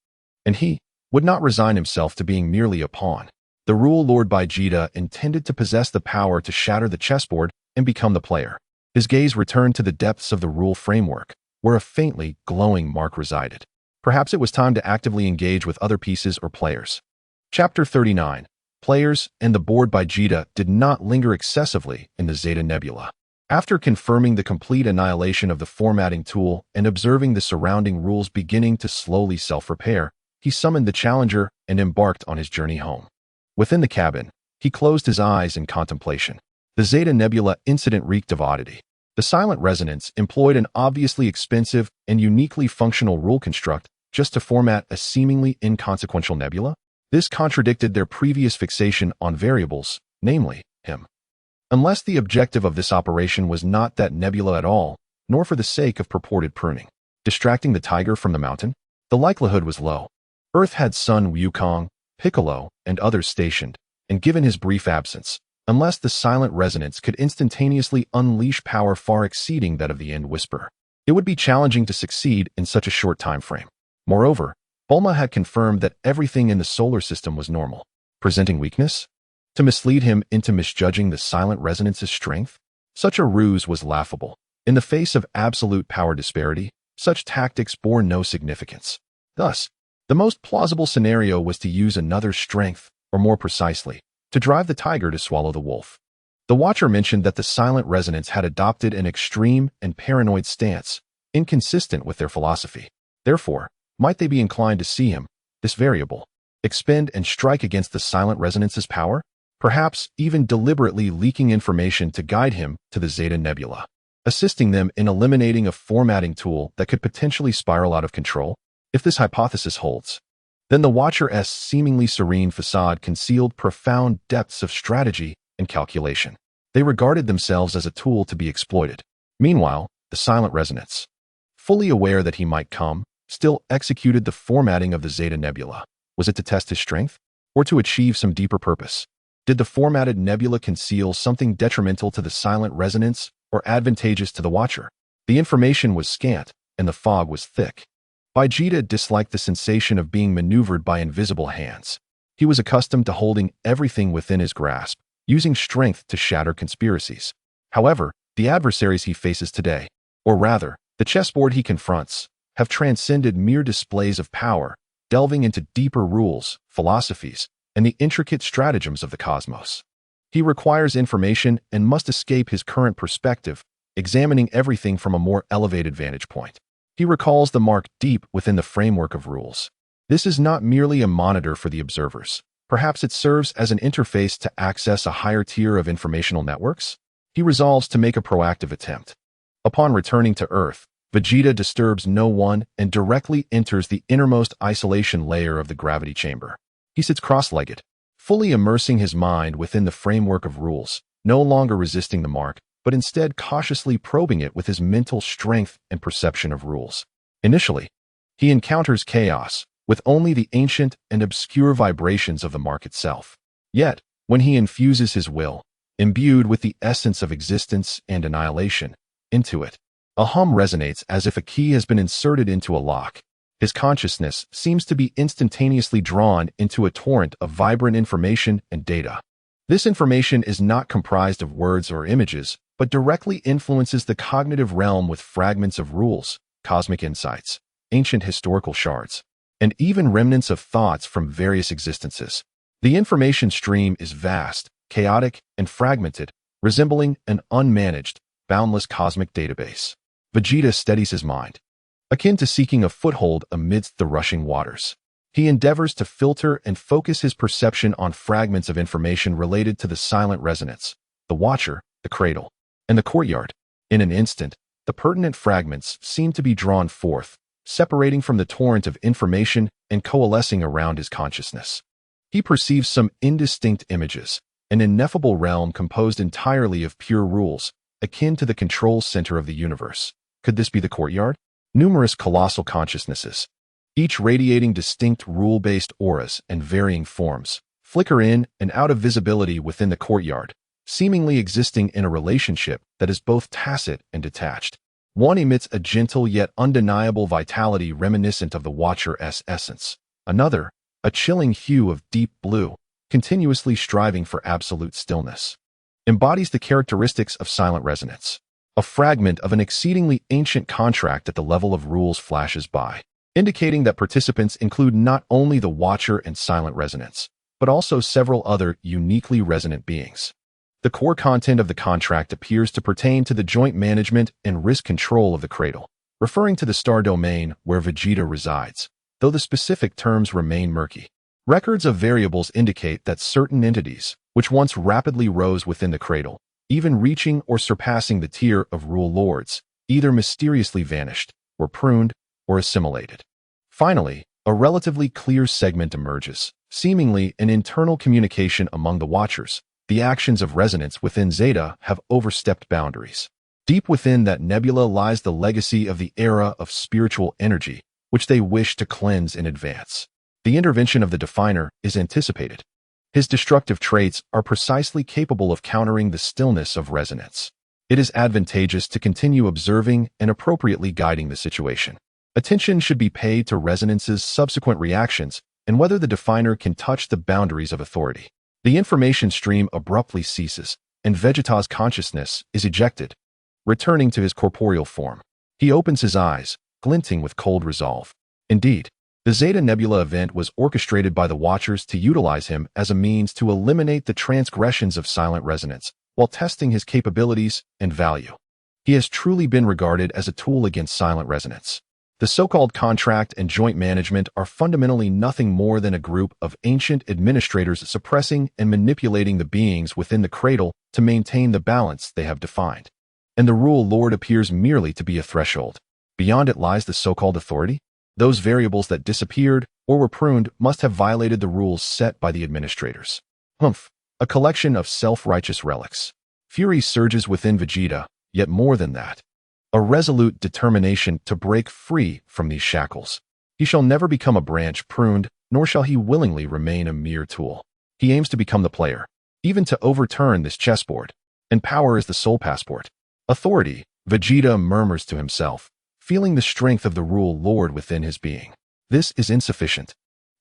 Speaker 1: And he would not resign himself to being merely a pawn. The Rule Lord Vegeta intended to possess the power to shatter the chessboard and become the player. His gaze returned to the depths of the rule framework, where a faintly glowing mark resided. Perhaps it was time to actively engage with other pieces or players. Chapter 39. Players and the board Vegeta did not linger excessively in the Zeta Nebula. After confirming the complete annihilation of the formatting tool and observing the surrounding rules beginning to slowly self-repair, he summoned the challenger and embarked on his journey home. Within the cabin, he closed his eyes in contemplation. The Zeta Nebula incident reeked of oddity. The silent resonance employed an obviously expensive and uniquely functional rule construct just to format a seemingly inconsequential nebula. This contradicted their previous fixation on variables, namely, him. Unless the objective of this operation was not that nebula at all, nor for the sake of purported pruning, distracting the tiger from the mountain, the likelihood was low. Earth had Sun Wukong, Piccolo, and others stationed, and given his brief absence, unless the silent resonance could instantaneously unleash power far exceeding that of the End Whisper, it would be challenging to succeed in such a short time frame. Moreover, Bulma had confirmed that everything in the solar system was normal. Presenting weakness? To mislead him into misjudging the silent resonance's strength? Such a ruse was laughable. In the face of absolute power disparity, such tactics bore no significance. Thus, the most plausible scenario was to use another's strength, or more precisely, to drive the tiger to swallow the wolf. The Watcher mentioned that the silent resonance had adopted an extreme and paranoid stance, inconsistent with their philosophy. Therefore, might they be inclined to see him, this variable, expend and strike against the silent resonance's power? Perhaps even deliberately leaking information to guide him to the Zeta Nebula, assisting them in eliminating a formatting tool that could potentially spiral out of control? If this hypothesis holds, Then the Watcher's seemingly serene facade concealed profound depths of strategy and calculation. They regarded themselves as a tool to be exploited. Meanwhile, the silent resonance, fully aware that he might come, still executed the formatting of the Zeta Nebula. Was it to test his strength? Or to achieve some deeper purpose? Did the formatted nebula conceal something detrimental to the silent resonance or advantageous to the Watcher? The information was scant, and the fog was thick. Vegeta disliked the sensation of being maneuvered by invisible hands. He was accustomed to holding everything within his grasp, using strength to shatter conspiracies. However, the adversaries he faces today, or rather, the chessboard he confronts, have transcended mere displays of power, delving into deeper rules, philosophies, and the intricate stratagems of the cosmos. He requires information and must escape his current perspective, examining everything from a more elevated vantage point. He recalls the mark deep within the framework of rules. This is not merely a monitor for the observers. Perhaps it serves as an interface to access a higher tier of informational networks? He resolves to make a proactive attempt. Upon returning to Earth, Vegeta disturbs no one and directly enters the innermost isolation layer of the gravity chamber. He sits cross-legged, fully immersing his mind within the framework of rules, no longer resisting the mark, but instead cautiously probing it with his mental strength and perception of rules. Initially, he encounters chaos, with only the ancient and obscure vibrations of the mark itself. Yet, when he infuses his will, imbued with the essence of existence and annihilation, into it, a hum resonates as if a key has been inserted into a lock. His consciousness seems to be instantaneously drawn into a torrent of vibrant information and data. This information is not comprised of words or images, but directly influences the cognitive realm with fragments of rules, cosmic insights, ancient historical shards, and even remnants of thoughts from various existences. The information stream is vast, chaotic, and fragmented, resembling an unmanaged, boundless cosmic database. Vegeta steadies his mind, akin to seeking a foothold amidst the rushing waters. He endeavors to filter and focus his perception on fragments of information related to the silent resonance, the Watcher, the cradle, and the courtyard. In an instant, the pertinent fragments seem to be drawn forth, separating from the torrent of information and coalescing around his consciousness. He perceives some indistinct images, an ineffable realm composed entirely of pure rules, akin to the control center of the universe. Could this be the courtyard? Numerous colossal consciousnesses, each radiating distinct rule-based auras and varying forms, flicker in and out of visibility within the courtyard, seemingly existing in a relationship that is both tacit and detached. One emits a gentle yet undeniable vitality reminiscent of the Watcher's essence. Another, a chilling hue of deep blue, continuously striving for absolute stillness, embodies the characteristics of silent resonance. A fragment of an exceedingly ancient contract at the level of rules flashes by, indicating that participants include not only the Watcher and silent resonance, but also several other uniquely resonant beings. The core content of the contract appears to pertain to the joint management and risk control of the cradle, referring to the star domain where Vegeta resides, though the specific terms remain murky. Records of variables indicate that certain entities, which once rapidly rose within the cradle, even reaching or surpassing the tier of rule lords, either mysteriously vanished, were pruned, or assimilated. Finally, a relatively clear segment emerges, seemingly an internal communication among the Watchers. The actions of resonance within Zeta have overstepped boundaries. Deep within that nebula lies the legacy of the era of spiritual energy, which they wish to cleanse in advance. The intervention of the Definer is anticipated. His destructive traits are precisely capable of countering the stillness of resonance. It is advantageous to continue observing and appropriately guiding the situation. Attention should be paid to resonance's subsequent reactions and whether the Definer can touch the boundaries of authority. The information stream abruptly ceases, and Vegeta's consciousness is ejected, returning to his corporeal form. He opens his eyes, glinting with cold resolve. Indeed, the Zeta Nebula event was orchestrated by the Watchers to utilize him as a means to eliminate the transgressions of silent resonance, while testing his capabilities and value. He has truly been regarded as a tool against silent resonance. The so-called contract and joint management are fundamentally nothing more than a group of ancient administrators suppressing and manipulating the beings within the cradle to maintain the balance they have defined. And the rule lord appears merely to be a threshold. Beyond it lies the so-called authority. Those variables that disappeared or were pruned must have violated the rules set by the administrators. Humph, a collection of self-righteous relics. Fury surges within Vegeta, yet more than that. A resolute determination to break free from these shackles. He shall never become a branch pruned, nor shall he willingly remain a mere tool. He aims to become the player, even to overturn this chessboard. And power is the sole passport. Authority, Vegeta murmurs to himself, feeling the strength of the rule lord within his being. This is insufficient.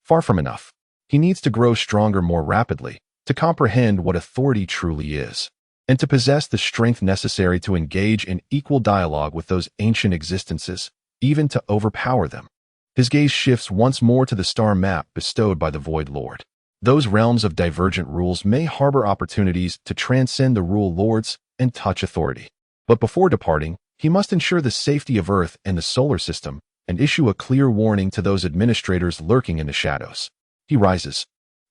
Speaker 1: Far from enough. He needs to grow stronger more rapidly, to comprehend what authority truly is, and to possess the strength necessary to engage in equal dialogue with those ancient existences, even to overpower them. His gaze shifts once more to the star map bestowed by the Void Lord. Those realms of divergent rules may harbor opportunities to transcend the rule lords and touch authority. But before departing, he must ensure the safety of Earth and the solar system and issue a clear warning to those administrators lurking in the shadows. He rises,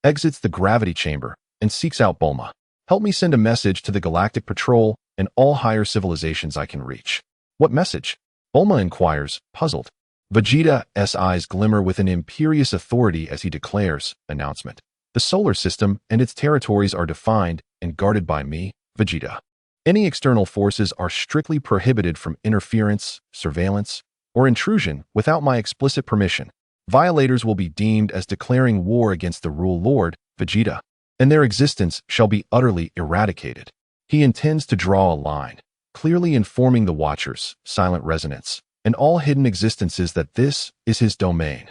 Speaker 1: exits the gravity chamber, and seeks out Bulma. Help me send a message to the Galactic Patrol and all higher civilizations I can reach. What message? Bulma inquires, puzzled. Vegeta's eyes glimmer with an imperious authority as he declares, announcement. The solar system and its territories are defined and guarded by me, Vegeta. Any external forces are strictly prohibited from interference, surveillance, or intrusion without my explicit permission. Violators will be deemed as declaring war against the Rule Lord, Vegeta, and their existence shall be utterly eradicated. He intends to draw a line, clearly informing the Watchers, Silent Resonance, and all hidden existences that this is his domain.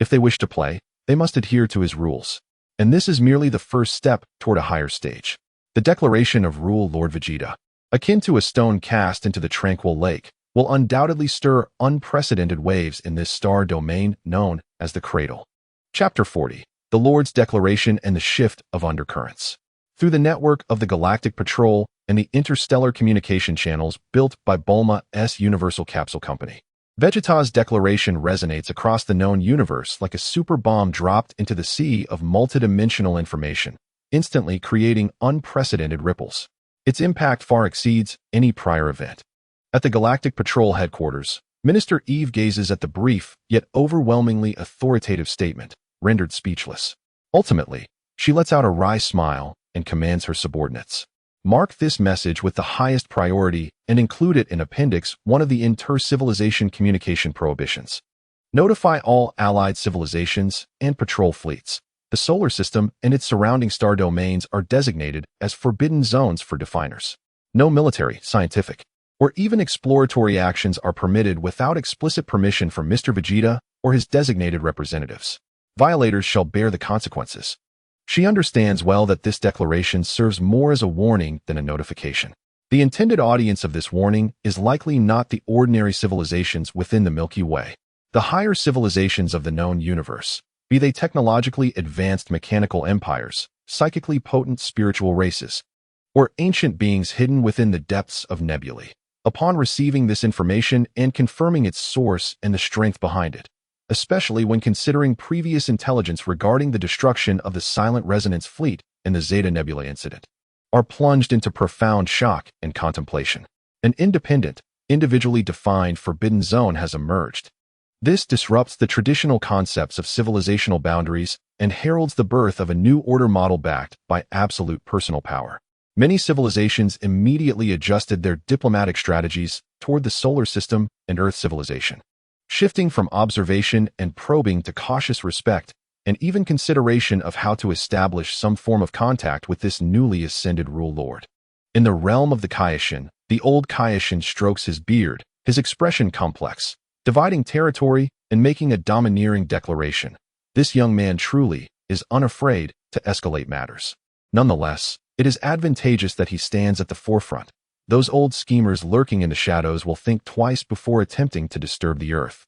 Speaker 1: If they wish to play, they must adhere to his rules. And this is merely the first step toward a higher stage. The declaration of Rule Lord Vegeta, akin to a stone cast into the tranquil lake, will undoubtedly stir unprecedented waves in this star domain known as the Cradle. Chapter 40. The Lord's Declaration and the Shift of Undercurrents. Through the network of the Galactic Patrol and the interstellar communication channels built by Bulma's Universal Capsule Company, Vegeta's declaration resonates across the known universe like a super bomb dropped into the sea of multidimensional information, instantly creating unprecedented ripples. Its impact far exceeds any prior event. At the Galactic Patrol headquarters, Minister Eve gazes at the brief yet overwhelmingly authoritative statement, rendered speechless. Ultimately, she lets out a wry smile and commands her subordinates. Mark this message with the highest priority and include it in Appendix 1 of the Inter-Civilization Communication Prohibitions. Notify all allied civilizations and patrol fleets. The solar system and its surrounding star domains are designated as forbidden zones for definers. No military, scientific, or even exploratory actions are permitted without explicit permission from Mr. Vegeta or his designated representatives. Violators shall bear the consequences. She understands well that this declaration serves more as a warning than a notification. The intended audience of this warning is likely not the ordinary civilizations within the Milky Way. The higher civilizations of the known universe, be they technologically advanced mechanical empires, psychically potent spiritual races, or ancient beings hidden within the depths of nebulae. Upon receiving this information and confirming its source and the strength behind it, especially when considering previous intelligence regarding the destruction of the Silent Resonance fleet in the Zeta Nebula incident, are plunged into profound shock and contemplation. An independent, individually defined forbidden zone has emerged. This disrupts the traditional concepts of civilizational boundaries and heralds the birth of a new order model backed by absolute personal power. Many civilizations immediately adjusted their diplomatic strategies toward the solar system and Earth civilization, shifting from observation and probing to cautious respect and even consideration of how to establish some form of contact with this newly ascended rule lord. In the realm of the Kaioshin, the old Kaioshin strokes his beard, his expression complex, dividing territory and making a domineering declaration. This young man truly is unafraid to escalate matters. Nonetheless, it is advantageous that he stands at the forefront. Those old schemers lurking in the shadows will think twice before attempting to disturb the earth.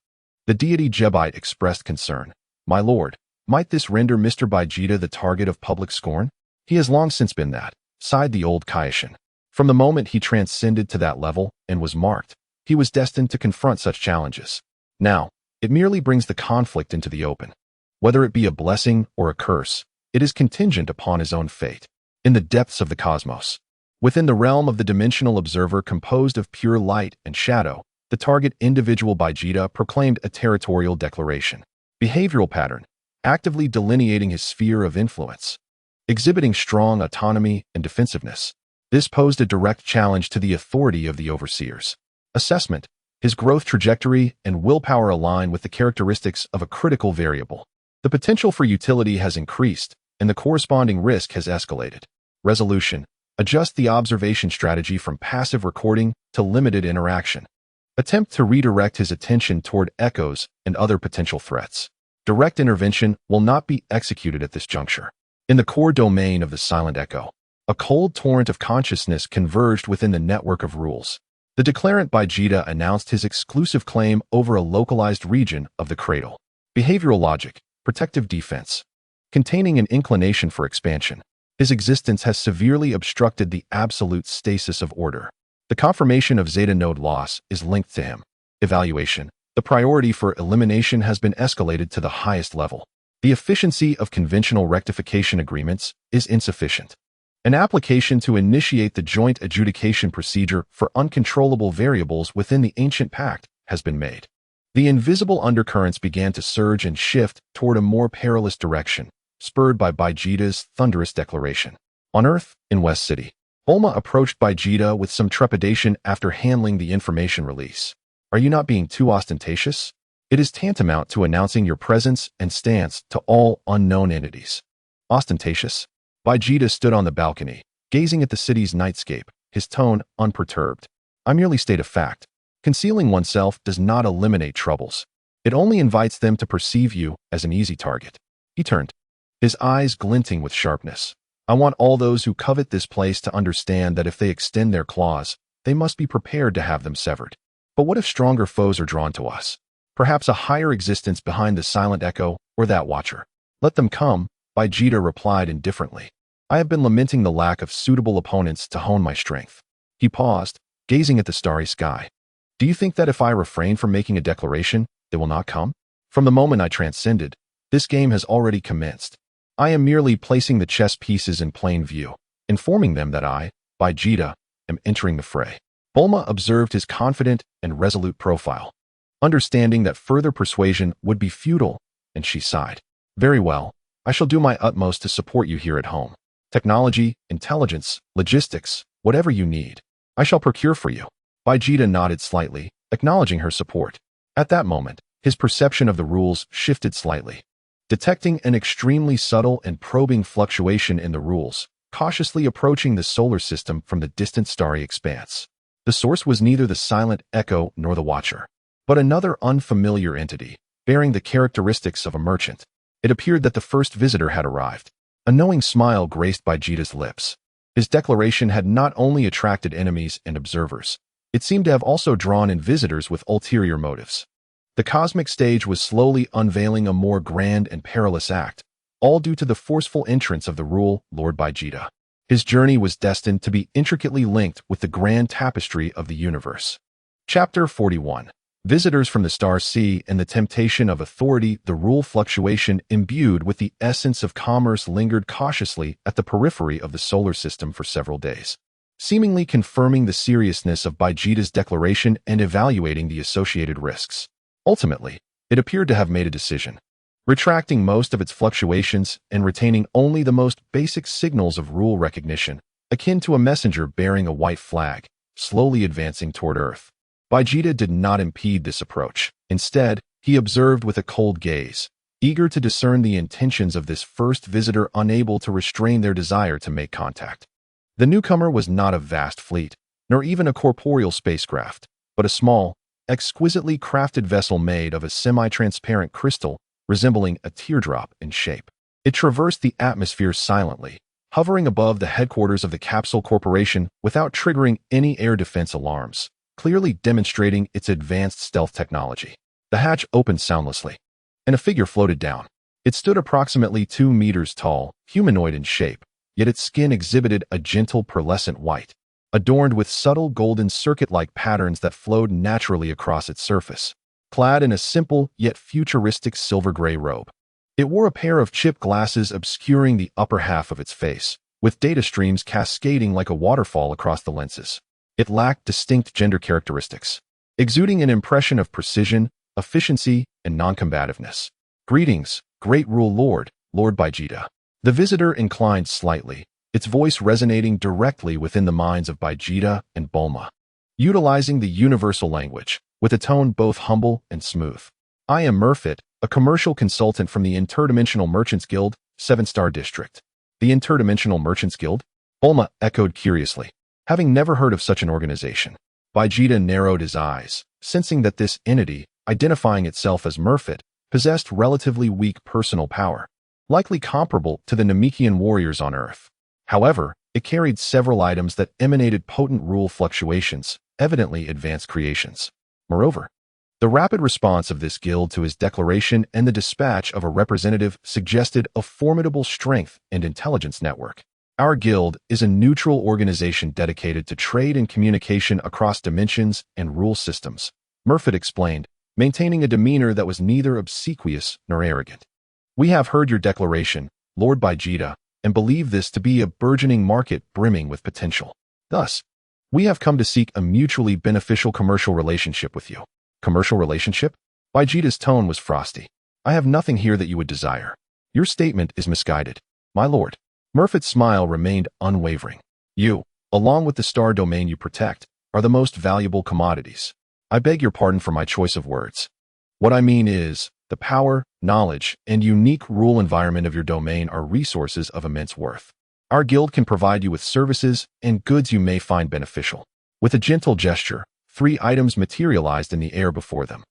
Speaker 1: The deity Jebite expressed concern. My lord, might this render Mr. Vegeta the target of public scorn? He has long since been that, sighed the old Kaioshin. From the moment he transcended to that level and was marked, he was destined to confront such challenges. Now, it merely brings the conflict into the open. Whether it be a blessing or a curse, it is contingent upon his own fate. In the depths of the cosmos, within the realm of the dimensional observer composed of pure light and shadow, The target individual by Jita proclaimed a territorial declaration. Behavioral pattern, actively delineating his sphere of influence, exhibiting strong autonomy and defensiveness. This posed a direct challenge to the authority of the overseers. Assessment, his growth trajectory and willpower align with the characteristics of a critical variable. The potential for utility has increased, and the corresponding risk has escalated. Resolution, adjust the observation strategy from passive recording to limited interaction. Attempt to redirect his attention toward echoes and other potential threats. Direct intervention will not be executed at this juncture. In the core domain of the silent echo, a cold torrent of consciousness converged within the network of rules. The declarant by Jita announced his exclusive claim over a localized region of the cradle. Behavioral logic, protective defense. Containing an inclination for expansion, his existence has severely obstructed the absolute stasis of order. The confirmation of Zeta node loss is linked to him. Evaluation, the priority for elimination has been escalated to the highest level. The efficiency of conventional rectification agreements is insufficient. An application to initiate the joint adjudication procedure for uncontrollable variables within the ancient pact has been made. The invisible undercurrents began to surge and shift toward a more perilous direction, spurred by Baijita's thunderous declaration. On Earth, in West City, Bulma approached Baijita with some trepidation after handling the information release. Are you not being too ostentatious? It is tantamount to announcing your presence and stance to all unknown entities. Ostentatious? Baijita stood on the balcony, gazing at the city's nightscape, his tone unperturbed. I merely state a fact. Concealing oneself does not eliminate troubles. It only invites them to perceive you as an easy target. He turned, his eyes glinting with sharpness. I want all those who covet this place to understand that if they extend their claws, they must be prepared to have them severed. But what if stronger foes are drawn to us? Perhaps a higher existence behind the silent echo or that watcher. Let them come, Baijita replied indifferently. I have been lamenting the lack of suitable opponents to hone my strength. He paused, gazing at the starry sky. Do you think that if I refrain from making a declaration, they will not come? From the moment I transcended, this game has already commenced. I am merely placing the chess pieces in plain view, informing them that I, Baijita, am entering the fray. Bulma observed his confident and resolute profile, understanding that further persuasion would be futile, and she sighed. Very well, I shall do my utmost to support you here at home. Technology, intelligence, logistics, whatever you need, I shall procure for you. Baijita nodded slightly, acknowledging her support. At that moment, his perception of the rules shifted slightly. Detecting an extremely subtle and probing fluctuation in the rules, cautiously approaching the solar system from the distant starry expanse. The source was neither the silent echo nor the watcher, but another unfamiliar entity, bearing the characteristics of a merchant. It appeared that the first visitor had arrived. A knowing smile graced Baijita's lips. His declaration had not only attracted enemies and observers, it seemed to have also drawn in visitors with ulterior motives. The cosmic stage was slowly unveiling a more grand and perilous act, all due to the forceful entrance of the rule Lord Baijita. His journey was destined to be intricately linked with the grand tapestry of the universe. Chapter 41. Visitors from the Star Sea and the temptation of authority. The rule fluctuation imbued with the essence of commerce lingered cautiously at the periphery of the solar system for several days, seemingly confirming the seriousness of Baijita's declaration and evaluating the associated risks. Ultimately, it appeared to have made a decision, retracting most of its fluctuations and retaining only the most basic signals of rule recognition, akin to a messenger bearing a white flag, slowly advancing toward Earth. Baijita did not impede this approach. Instead, he observed with a cold gaze, eager to discern the intentions of this first visitor, unable to restrain their desire to make contact. The newcomer was not a vast fleet, nor even a corporeal spacecraft, but a small, exquisitely crafted vessel made of a semi-transparent crystal resembling a teardrop in shape. It traversed the atmosphere silently, hovering above the headquarters of the Capsule Corporation without triggering any air defense alarms, clearly demonstrating its advanced stealth technology. The hatch opened soundlessly, and a figure floated down. It stood approximately 2 meters tall, humanoid in shape, yet its skin exhibited a gentle pearlescent white, adorned with subtle golden circuit-like patterns that flowed naturally across its surface. Clad in a simple yet futuristic silver-gray robe, it wore a pair of chip glasses obscuring the upper half of its face, with data streams cascading like a waterfall across the lenses. It lacked distinct gender characteristics. exuding an impression of precision, efficiency, and non-combativeness. "Greetings, great rule lord, Lord Baijita." The visitor inclined slightly, its voice resonating directly within the minds of Baijita and Bulma. Utilizing the universal language, with a tone both humble and smooth. "I am Murphy, a commercial consultant from the Interdimensional Merchants Guild, 7-Star District." The Interdimensional Merchants Guild? Bulma echoed curiously, having never heard of such an organization. Baijita narrowed his eyes, sensing that this entity, identifying itself as Murphy, possessed relatively weak personal power, likely comparable to the Namekian warriors on Earth. However, it carried several items that emanated potent rule fluctuations, evidently advanced creations. Moreover, the rapid response of this guild to his declaration and the dispatch of a representative suggested a formidable strength and intelligence network. "Our guild is a neutral organization dedicated to trade and communication across dimensions and rule systems," Murphy explained, maintaining a demeanor that was neither obsequious nor arrogant. "We have heard your declaration, Lord Baijita, and believe this to be a burgeoning market brimming with potential. Thus, we have come to seek a mutually beneficial commercial relationship with you." "Commercial relationship?" Baijita's tone was frosty. "I have nothing here that you would desire. Your statement is misguided, my lord." Murphy's smile remained unwavering. "You, along with the star domain you protect, are the most valuable commodities. I beg your pardon for my choice of words. What I mean is, the power, knowledge, and unique rule environment of your domain are resources of immense worth. Our guild can provide you with services and goods you may find beneficial." With a gentle gesture, 3 items materialized in the air before them.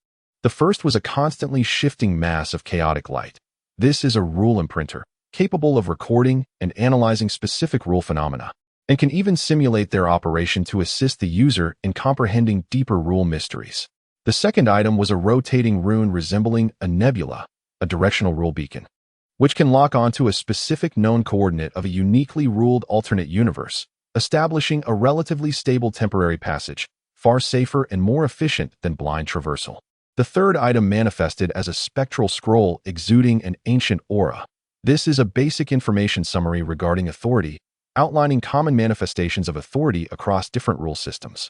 Speaker 1: The first was a constantly shifting mass of chaotic light. This is a rule imprinter, capable of recording and analyzing specific rule phenomena, and can even simulate their operation to assist the user in comprehending deeper rule mysteries. The second item was a rotating rune resembling a nebula, a directional rule beacon, which can lock onto a specific known coordinate of a uniquely ruled alternate universe, establishing a relatively stable temporary passage, far safer and more efficient than blind traversal. The third item manifested as a spectral scroll exuding an ancient aura. This is a basic information summary regarding authority, outlining common manifestations of authority across different rule systems,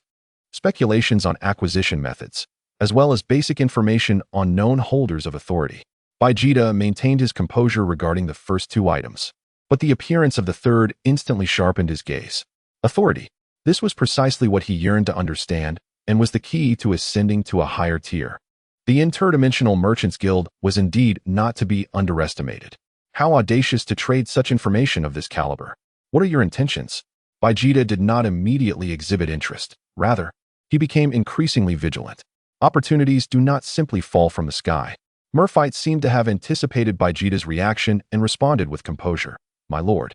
Speaker 1: speculations on acquisition methods, as well as basic information on known holders of authority. Baijita maintained his composure regarding the first 2 items, but the appearance of the third instantly sharpened his gaze. Authority. This was precisely what he yearned to understand, and was the key to ascending to a higher tier. The Interdimensional Merchants Guild was indeed not to be underestimated. How audacious to trade such information of this caliber. "What are your intentions?" Baijita did not immediately exhibit interest. Rather, he became increasingly vigilant. Opportunities do not simply fall from the sky. Murphy seemed to have anticipated Baijita's reaction and responded with composure. "My lord,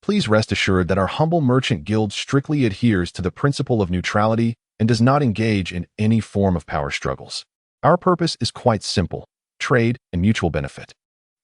Speaker 1: please rest assured that our humble merchant guild strictly adheres to the principle of neutrality and does not engage in any form of power struggles. Our purpose is quite simple: trade and mutual benefit."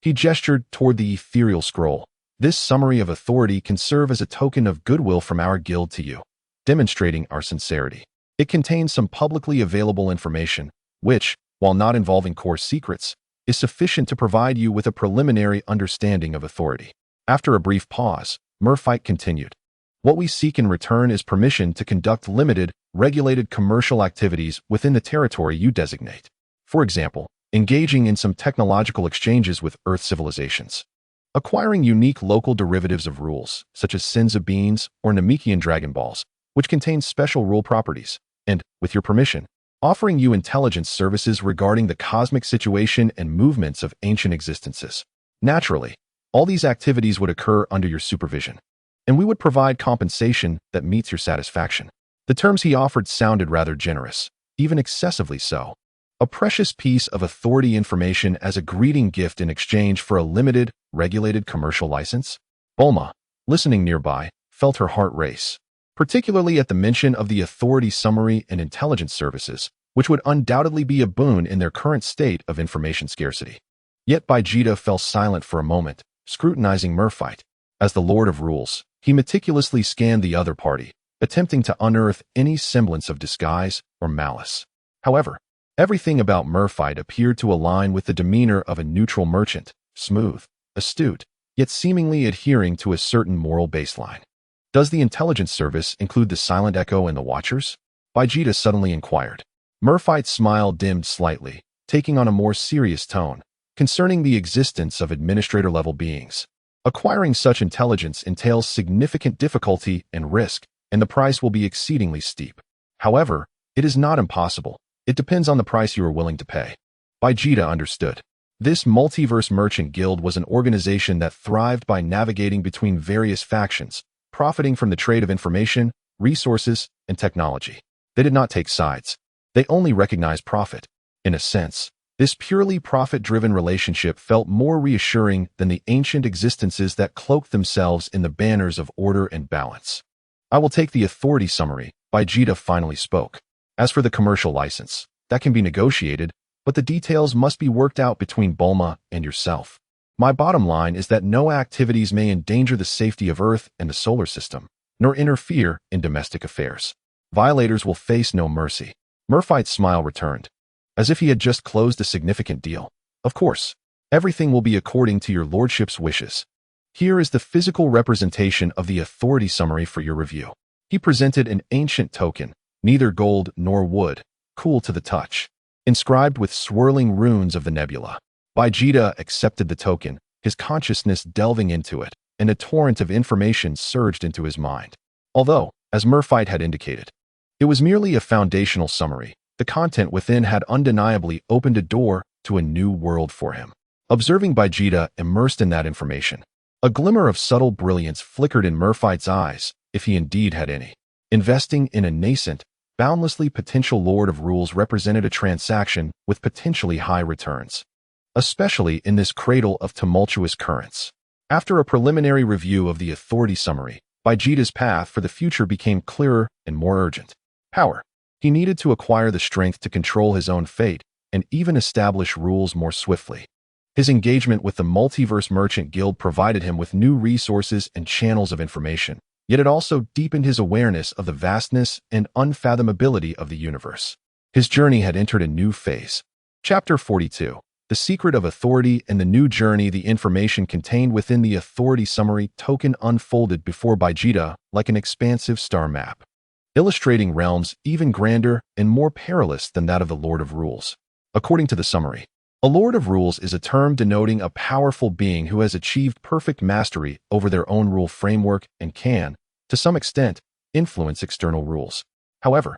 Speaker 1: He gestured toward the ethereal scroll. "This summary of authority can serve as a token of goodwill from our guild to you, demonstrating our sincerity. It contains some publicly available information, which, while not involving core secrets, is sufficient to provide you with a preliminary understanding of authority." After a brief pause, Murphy continued. "What we seek in return is permission to conduct limited, regulated commercial activities within the territory you designate. For example, engaging in some technological exchanges with Earth civilizations, acquiring unique local derivatives of rules, such as Senza beans or Namekian Dragon Balls, which contain special rule properties, and, with your permission, offering you intelligence services regarding the cosmic situation and movements of ancient existences. Naturally, all these activities would occur under your supervision, and we would provide compensation that meets your satisfaction." The terms he offered sounded rather generous, even excessively so. A precious piece of authority information as a greeting gift in exchange for a limited, regulated commercial license? Bulma, listening nearby, felt her heart race, particularly at the mention of the authority summary and intelligence services, which would undoubtedly be a boon in their current state of information scarcity. Yet Baijita fell silent for a moment, scrutinizing Murphy. As the Lord of Rules, he meticulously scanned the other party, attempting to unearth any semblance of disguise or malice. However, everything about Murphy appeared to align with the demeanor of a neutral merchant, smooth, astute, yet seemingly adhering to a certain moral baseline. "Does the intelligence service include the Silent Echo and the Watchers?" Baijita suddenly inquired. Murphy's smile dimmed slightly, taking on a more serious tone, concerning the existence of administrator-level beings. Acquiring such intelligence entails significant difficulty and risk, and the price will be exceedingly steep. However, it is not impossible. It depends on the price you are willing to pay. Vegeta understood. This multiverse merchant guild was an organization that thrived by navigating between various factions, profiting from the trade of information, resources, and technology. They did not take sides. They only recognized profit. In a sense, this purely profit-driven relationship felt more reassuring than the ancient existences that cloaked themselves in the banners of order and balance. I will take the authority summary, Vegeta finally spoke. As for the commercial license, that can be negotiated, but the details must be worked out between Bulma and yourself. My bottom line is that no activities may endanger the safety of Earth and the solar system, nor interfere in domestic affairs. Violators will face no mercy. Murphy's smile returned, as if he had just closed a significant deal. Of course, everything will be according to your lordship's wishes. Here is the physical representation of the authority summary for your review. He presented an ancient token, neither gold nor wood, cool to the touch, inscribed with swirling runes of the nebula. Vegeta accepted the token, his consciousness delving into it, and a torrent of information surged into his mind. Although, as Murphy had indicated, it was merely a foundational summary, the content within had undeniably opened a door to a new world for him. Observing Vegeta immersed in that information, a glimmer of subtle brilliance flickered in Murphy's eyes, if he indeed had any. Investing in a nascent, boundlessly potential Lord of Rules represented a transaction with potentially high returns, especially in this cradle of tumultuous currents. After a preliminary review of the authority summary, Vegeta's path for the future became clearer and more urgent. Power. He needed to acquire the strength to control his own fate and even establish rules more swiftly. His engagement with the Multiverse Merchant Guild provided him with new resources and channels of information, yet it also deepened his awareness of the vastness and unfathomability of the universe. His journey had entered a new phase. Chapter 42. The Secret of Authority and the New Journey. The information contained within the authority summary token unfolded before Vegeta like an expansive star map, illustrating realms even grander and more perilous than that of the Lord of Rules. According to the summary, a Lord of Rules is a term denoting a powerful being who has achieved perfect mastery over their own rule framework and can, to some extent, influence external rules. However,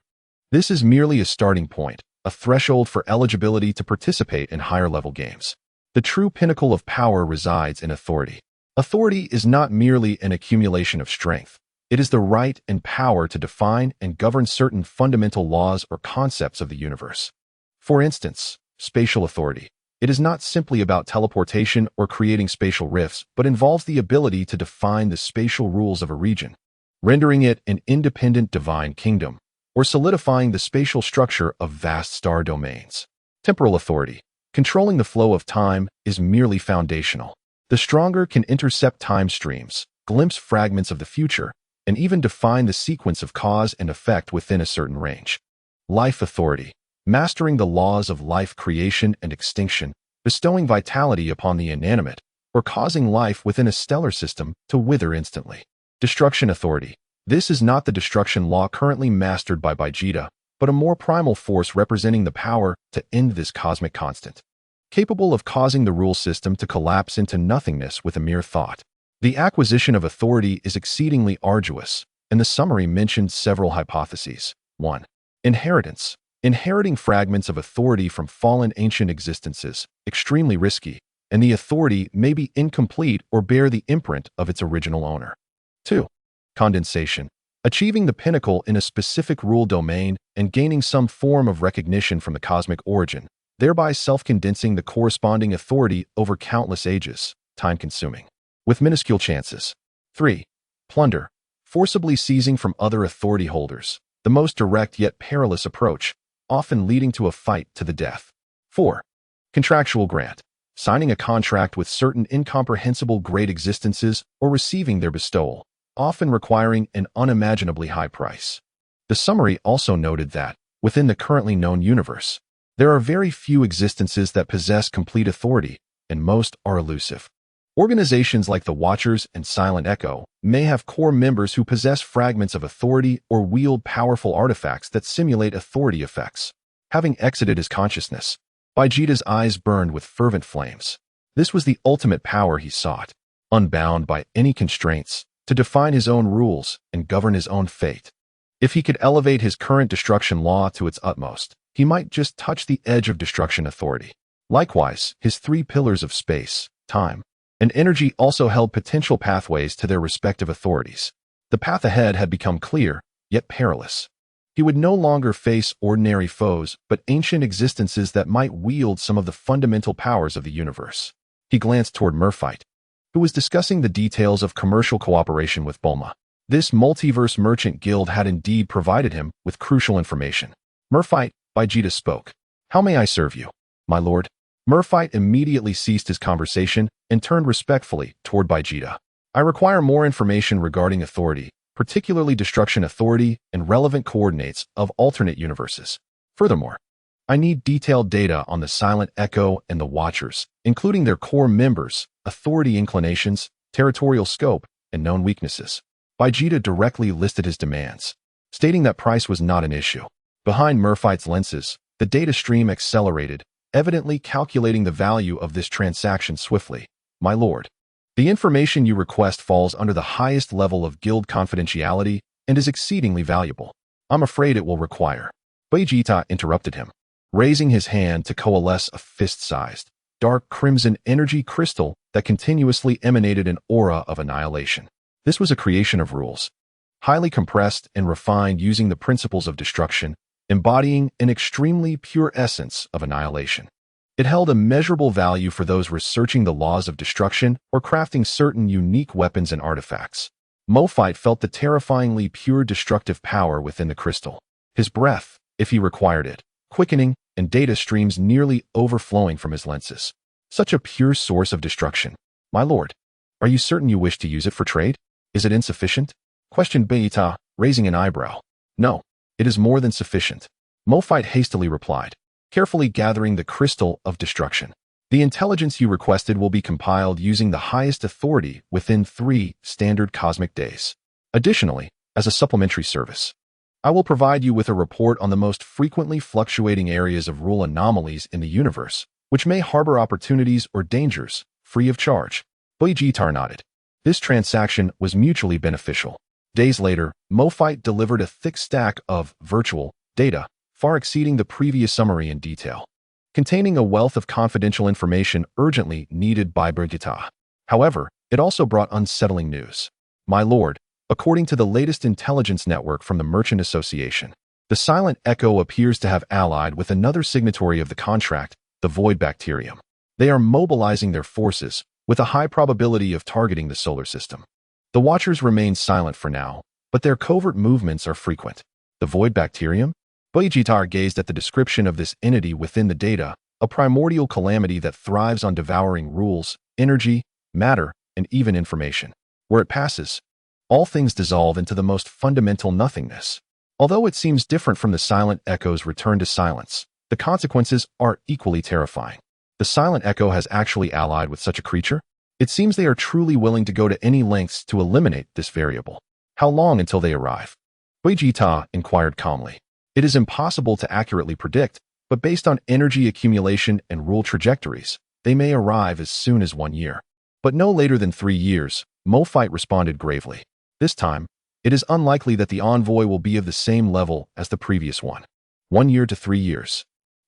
Speaker 1: this is merely a starting point, a threshold for eligibility to participate in higher-level games. The true pinnacle of power resides in authority. Authority is not merely an accumulation of strength. It is the right and power to define and govern certain fundamental laws or concepts of the universe. For instance, spatial authority. It is not simply about teleportation or creating spatial rifts, but involves the ability to define the spatial rules of a region, rendering it an independent divine kingdom, or solidifying the spatial structure of vast star domains. Temporal authority. Controlling the flow of time is merely foundational. The stronger can intercept time streams, glimpse fragments of the future, and even define the sequence of cause and effect within a certain range. Life authority. Mastering the laws of life creation and extinction, bestowing vitality upon the inanimate, or causing life within a stellar system to wither instantly. Destruction authority. This is not the destruction law currently mastered by Vegeta, but a more primal force representing the power to end this cosmic constant, capable of causing the rule system to collapse into nothingness with a mere thought. The acquisition of authority is exceedingly arduous, and the summary mentioned several hypotheses. 1. Inheritance. Inheriting fragments of authority from fallen ancient existences, extremely risky, and the authority may be incomplete or bear the imprint of its original owner. 2. Condensation. Achieving the pinnacle in a specific rule domain and gaining some form of recognition from the cosmic origin, thereby self-condensing the corresponding authority over countless ages, time-consuming, with minuscule chances. 3. Plunder. Forcibly seizing from other authority holders, the most direct yet perilous approach, often leading to a fight to the death. 4. Contractual grant. Signing a contract with certain incomprehensible great existences or receiving their bestowal, often requiring an unimaginably high price. The summary also noted that, within the currently known universe, there are very few existences that possess complete authority, and most are elusive. Organizations like the Watchers and Silent Echo may have core members who possess fragments of authority or wield powerful artifacts that simulate authority effects. Having exited his consciousness, Vegeta's eyes burned with fervent flames. This was the ultimate power he sought, unbound by any constraints, to define his own rules and govern his own fate. If he could elevate his current destruction law to its utmost, he might just touch the edge of destruction authority. Likewise, his three pillars of space, time, and energy also held potential pathways to their respective authorities. The path ahead had become clear, yet perilous. He would no longer face ordinary foes, but ancient existences that might wield some of the fundamental powers of the universe. He glanced toward Murphyte, who was discussing the details of commercial cooperation with Bulma. This multiverse merchant guild had indeed provided him with crucial information. Murphyte, Vegeta spoke. How may I serve you, my lord? Murphyte immediately ceased his conversation and turned respectfully toward Vegeta. I require more information regarding authority, particularly destruction authority and relevant coordinates of alternate universes. Furthermore, I need detailed data on the Silent Echo and the Watchers, including their core members, authority inclinations, territorial scope, and known weaknesses. Vegeta directly listed his demands, stating that price was not an issue. Behind Murphyte's lenses, the data stream accelerated, evidently calculating the value of this transaction swiftly. My lord, the information you request falls under the highest level of guild confidentiality and is exceedingly valuable. I'm afraid it will require. Vegeta interrupted him, raising his hand to coalesce a fist-sized, dark crimson energy crystal that continuously emanated an aura of annihilation. This was a creation of rules, highly compressed and refined using the principles of destruction, embodying an extremely pure essence of annihilation. It held immeasurable value for those researching the laws of destruction or crafting certain unique weapons and artifacts. Murphyte felt the terrifyingly pure destructive power within the crystal. His breath, if he required it, quickening, and data streams nearly overflowing from his lenses. Such a pure source of destruction. My lord, are you certain you wish to use it for trade? Is it insufficient? Questioned Vegeta, raising an eyebrow. No, it is more than sufficient. Murphyte hastily replied, carefully gathering the crystal of destruction. The intelligence you requested will be compiled using the highest authority within 3 standard cosmic days. Additionally, as a supplementary service, I will provide you with a report on the most frequently fluctuating areas of rule anomalies in the universe, which may harbor opportunities or dangers, free of charge. Vegeta nodded. This transaction was mutually beneficial. Days later, Murphyte delivered a thick stack of virtual data, far exceeding the previous summary in detail, containing a wealth of confidential information urgently needed by Vegeta. However, it also brought unsettling news. My lord, according to the latest intelligence network from the Merchant Association, the Silent Echo appears to have allied with another signatory of the contract, the Void Bacterium. They are mobilizing their forces, with a high probability of targeting the solar system. The Watchers remain silent for now, but their covert movements are frequent. The Void Bacterium? Vegeta gazed at the description of this entity within the data, a primordial calamity that thrives on devouring rules, energy, matter, and even information. Where it passes, all things dissolve into the most fundamental nothingness. Although it seems different from the Silent Echo's return to silence, the consequences are equally terrifying. The Silent Echo has actually allied with such a creature? It seems they are truly willing to go to any lengths to eliminate this variable. How long until they arrive? Vegeta inquired calmly. It is impossible to accurately predict, but based on energy accumulation and rule trajectories, they may arrive as soon as 1 year. But no later than 3 years, Murphyte responded gravely. This time, it is unlikely that the envoy will be of the same level as the previous one. 1 year to 3 years.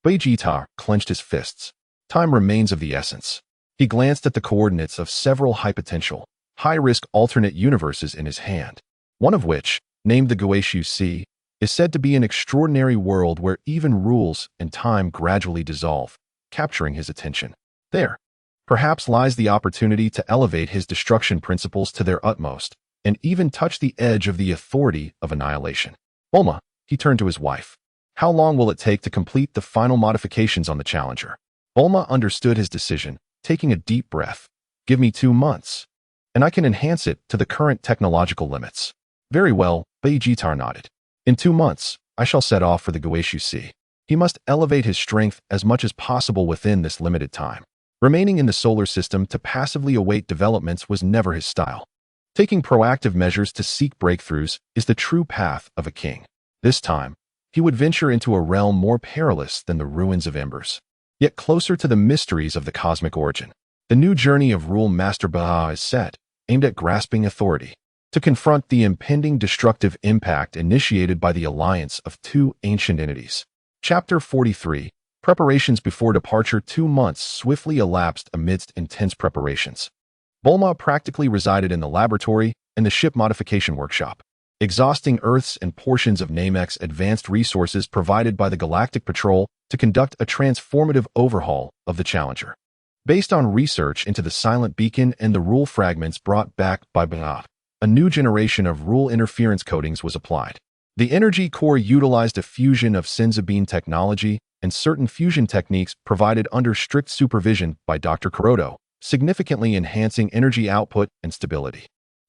Speaker 1: Vegeta clenched his fists. Time remains of the essence. He glanced at the coordinates of several high-potential, high-risk alternate universes in his hand, one of which, named the Goku Sea, is said to be an extraordinary world where even rules and time gradually dissolve, capturing his attention. There, perhaps lies the opportunity to elevate his destruction principles to their utmost, and even touch the edge of the authority of annihilation. Bulma, he turned to his wife. How long will it take to complete the final modifications on the Challenger? Bulma understood his decision, taking a deep breath. Give me 2 months, and I can enhance it to the current technological limits. Very well, Vegeta nodded. In 2 months, I shall set off for the Goku Sea. He must elevate his strength as much as possible within this limited time. Remaining in the solar system to passively await developments was never his style. Taking proactive measures to seek breakthroughs is the true path of a king. This time, he would venture into a realm more perilous than the ruins of embers, yet closer to the mysteries of the cosmic origin. The new journey of Rule Master Baha is set, aimed at grasping authority, to confront the impending destructive impact initiated by the alliance of two ancient entities. Chapter 43. Preparations before departure. 2 months swiftly elapsed amidst intense preparations. Bulma practically resided in the laboratory and the ship modification workshop, exhausting Earth's and portions of Namek's advanced resources provided by the Galactic Patrol to conduct a transformative overhaul of the Challenger. Based on research into the silent beacon and the rule fragments brought back by Baha, a new generation of rule interference coatings was applied. The energy core utilized a fusion of Senzabine technology and certain fusion techniques provided under strict supervision by Dr. Kuroto, significantly enhancing energy output and stability.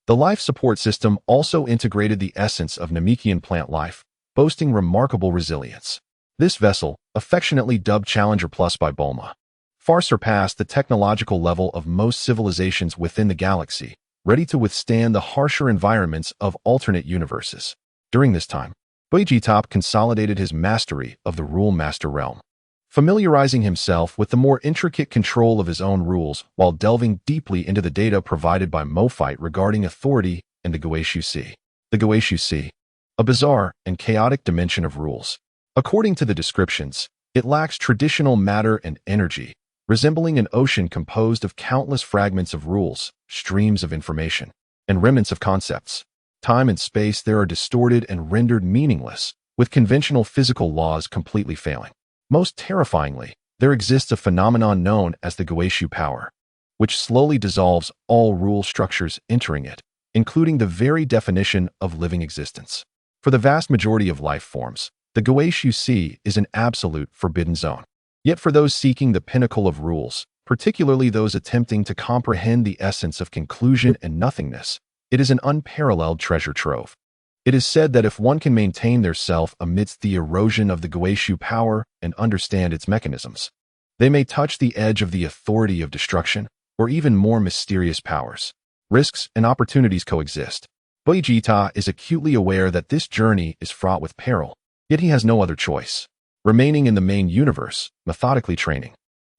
Speaker 1: The life support system also integrated the essence of Namekian plant life, boasting remarkable resilience. This vessel, affectionately dubbed Challenger Plus by Bulma, far surpassed the technological level of most civilizations within the galaxy, ready to withstand the harsher environments of alternate universes. During this time, Vegeta consolidated his mastery of the Rule Master realm, familiarizing himself with the more intricate control of his own rules while delving deeply into the data provided by Mophite regarding authority and the Goeshu Sea. The Goeshu Sea, a bizarre and chaotic dimension of rules. According to the descriptions, it lacks traditional matter and energy, resembling an ocean composed of countless fragments of rules, streams of information, and remnants of concepts. Time and space there are distorted and rendered meaningless, with conventional physical laws completely failing. Most terrifyingly, there exists a phenomenon known as the Goeshu power, which slowly dissolves all rule structures entering it, including the very definition of living existence. For the vast majority of life forms, the Goeshu Sea is an absolute forbidden zone. Yet for those seeking the pinnacle of rules, particularly those attempting to comprehend the essence of conclusion and nothingness, it is an unparalleled treasure trove. It is said that if one can maintain their self amidst the erosion of the Goeshu power and understand its mechanisms, they may touch the edge of the authority of destruction, or even more mysterious powers. Risks and opportunities coexist. Vegeta is acutely aware that this journey is fraught with peril, yet he has no other choice. Remaining in the main universe, methodically training,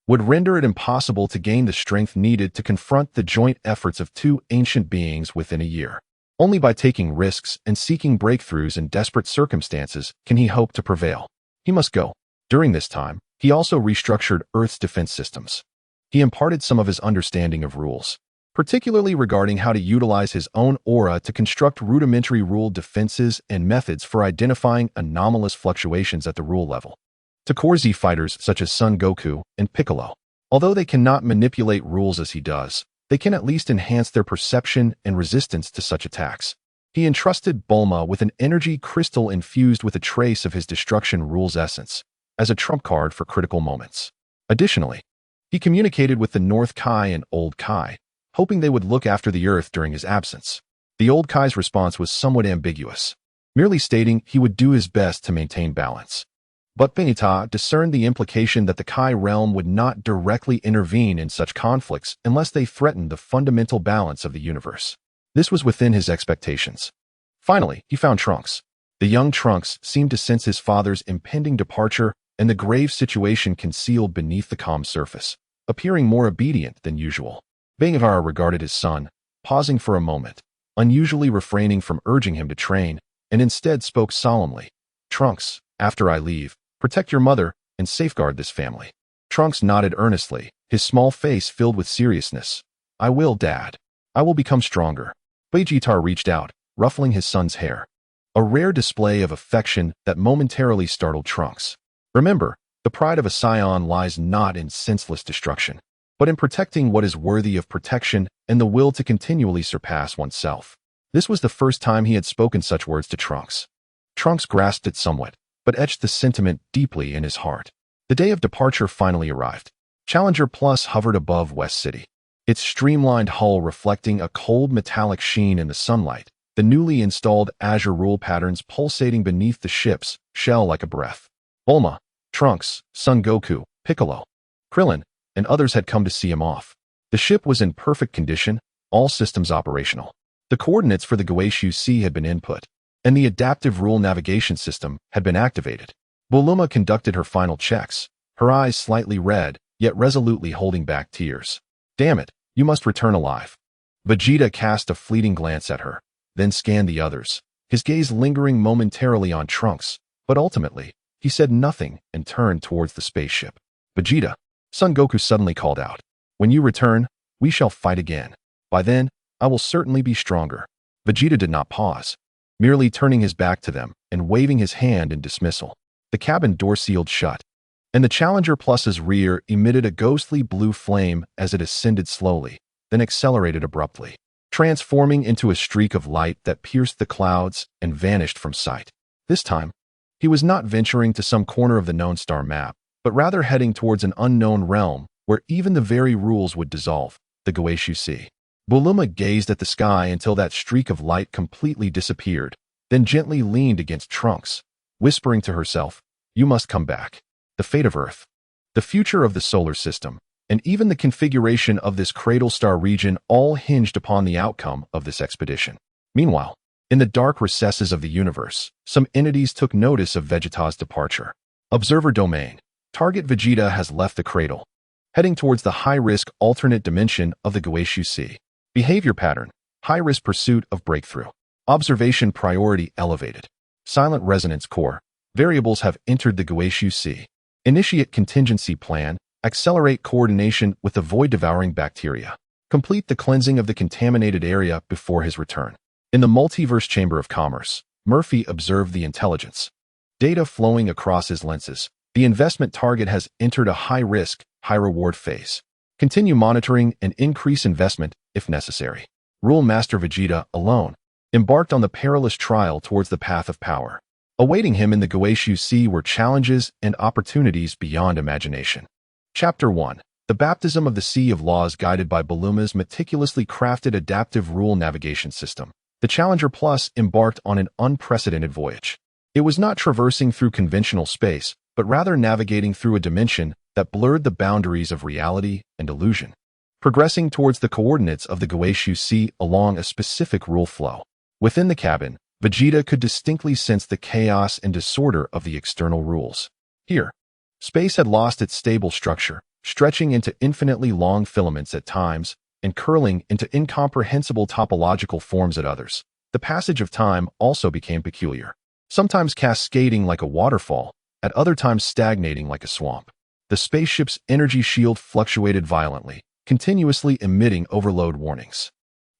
Speaker 1: would render it impossible to gain the strength needed to confront the joint efforts of two ancient beings within a year. Only by taking risks and seeking breakthroughs in desperate circumstances can he hope to prevail. He must go. During this time, he also restructured Earth's defense systems. He imparted some of his understanding of rules, particularly regarding how to utilize his own aura to construct rudimentary rule defenses and methods for identifying anomalous fluctuations at the rule level. To core Z fighters such as Son Goku and Piccolo, although they cannot manipulate rules as he does, they can at least enhance their perception and resistance to such attacks. He entrusted Bulma with an energy crystal infused with a trace of his destruction rule's essence, as a trump card for critical moments. Additionally, he communicated with the North Kai and Old Kai, hoping they would look after the Earth during his absence. The Old Kai's response was somewhat ambiguous, merely stating he would do his best to maintain balance. But Vegeta discerned the implication that the Kai realm would not directly intervene in such conflicts unless they threatened the fundamental balance of the universe. This was within his expectations. Finally, he found Trunks. The young Trunks seemed to sense his father's impending departure and the grave situation concealed beneath the calm surface, appearing more obedient than usual. Vegeta regarded his son, pausing for a moment, unusually refraining from urging him to train, and instead spoke solemnly. "Trunks, after I leave, protect your mother and safeguard this family." Trunks nodded earnestly, his small face filled with seriousness. "I will, Dad. I will become stronger." Vegeta reached out, ruffling his son's hair, a rare display of affection that momentarily startled Trunks. Remember, the pride of a scion lies not in senseless destruction, but in protecting what is worthy of protection and the will to continually surpass oneself. This was the first time he had spoken such words to Trunks. Trunks grasped it somewhat, but etched the sentiment deeply in his heart. The day of departure finally arrived. Challenger Plus hovered above West City, its streamlined hull reflecting a cold metallic sheen in the sunlight, the newly installed azure rule patterns pulsating beneath the ship's shell like a breath. Bulma, Trunks, Son Goku, Piccolo, Krillin, and others had come to see him off. The ship was in perfect condition, all systems operational. The coordinates for the Goeshu Sea had been input, and the adaptive rule navigation system had been activated. Buluma conducted her final checks, her eyes slightly red, yet resolutely holding back tears. Damn it, you must return alive. Vegeta cast a fleeting glance at her, then scanned the others, his gaze lingering momentarily on Trunks, but ultimately, he said nothing and turned towards the spaceship. Vegeta, Son Goku suddenly called out. When you return, we shall fight again. By then, I will certainly be stronger. Vegeta did not pause, merely turning his back to them and waving his hand in dismissal. The cabin door sealed shut, and the Challenger Plus's rear emitted a ghostly blue flame as it ascended slowly, then accelerated abruptly, transforming into a streak of light that pierced the clouds and vanished from sight. This time, he was not venturing to some corner of the known star map, but rather heading towards an unknown realm where even the very rules would dissolve, the Goeshu Sea. Buluma gazed at the sky until that streak of light completely disappeared, then gently leaned against Trunks, whispering to herself, "You must come back." The fate of Earth, the future of the solar system, and even the configuration of this cradle star region all hinged upon the outcome of this expedition. Meanwhile, in the dark recesses of the universe, some entities took notice of Vegeta's departure. Observer Domain. Target Vegeta has left the cradle, heading towards the high-risk alternate dimension of the Goeshu Sea. Behavior pattern. High-risk pursuit of breakthrough. Observation priority elevated. Silent resonance core. Variables have entered the Goeshu Sea. Initiate contingency plan. Accelerate coordination with the void-devouring bacteria. Complete the cleansing of the contaminated area before his return. In the multiverse chamber of commerce, Murphy observed the intelligence data flowing across his lenses. The investment target has entered a high-risk, high-reward phase. Continue monitoring and increase investment if necessary. Rule Master Vegeta, alone, embarked on the perilous trial towards the path of power. Awaiting him in the Goeshu Sea were challenges and opportunities beyond imagination. Chapter 1. The Baptism of the Sea of Laws guided by Buluma's meticulously crafted adaptive rule navigation system. The Challenger Plus embarked on an unprecedented voyage. It was not traversing through conventional space, but rather navigating through a dimension that blurred the boundaries of reality and illusion, progressing towards the coordinates of the Goeshu Sea along a specific rule flow. Within the cabin, Vegeta could distinctly sense the chaos and disorder of the external rules. Here, space had lost its stable structure, stretching into infinitely long filaments at times and curling into incomprehensible topological forms at others. The passage of time also became peculiar, sometimes cascading like a waterfall, at other times stagnating like a swamp. The spaceship's energy shield fluctuated violently, continuously emitting overload warnings.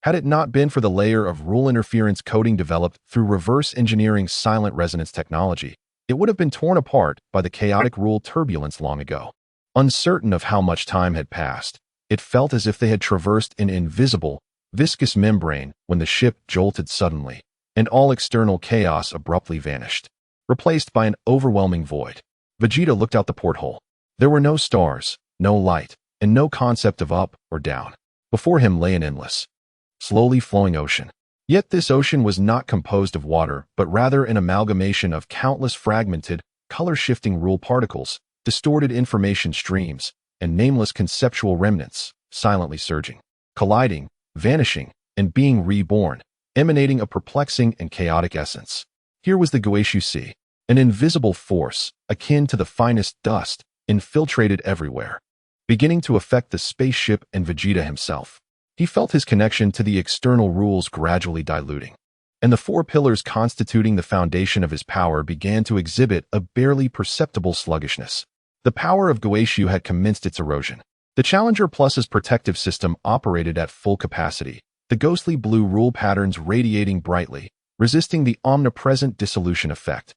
Speaker 1: Had it not been for the layer of rule interference coding developed through reverse engineering silent resonance technology, it would have been torn apart by the chaotic rule turbulence long ago. Uncertain of how much time had passed, it felt as if they had traversed an invisible, viscous membrane when the ship jolted suddenly, and all external chaos abruptly vanished, replaced by an overwhelming void. Vegeta looked out the porthole. There were no stars, no light, and no concept of up or down. Before him lay an endless, slowly flowing ocean. Yet this ocean was not composed of water, but rather an amalgamation of countless fragmented, color-shifting rule particles, distorted information streams, and nameless conceptual remnants, silently surging, colliding, vanishing, and being reborn, emanating a perplexing and chaotic essence. Here was the Goeshu Sea, an invisible force, akin to the finest dust, infiltrated everywhere, beginning to affect the spaceship and Vegeta himself. He felt his connection to the external rules gradually diluting, and the four pillars constituting the foundation of his power began to exhibit a barely perceptible sluggishness. The power of Goeshu had commenced its erosion. The Challenger Plus's protective system operated at full capacity, the ghostly blue rule patterns radiating brightly, resisting the omnipresent dissolution effect.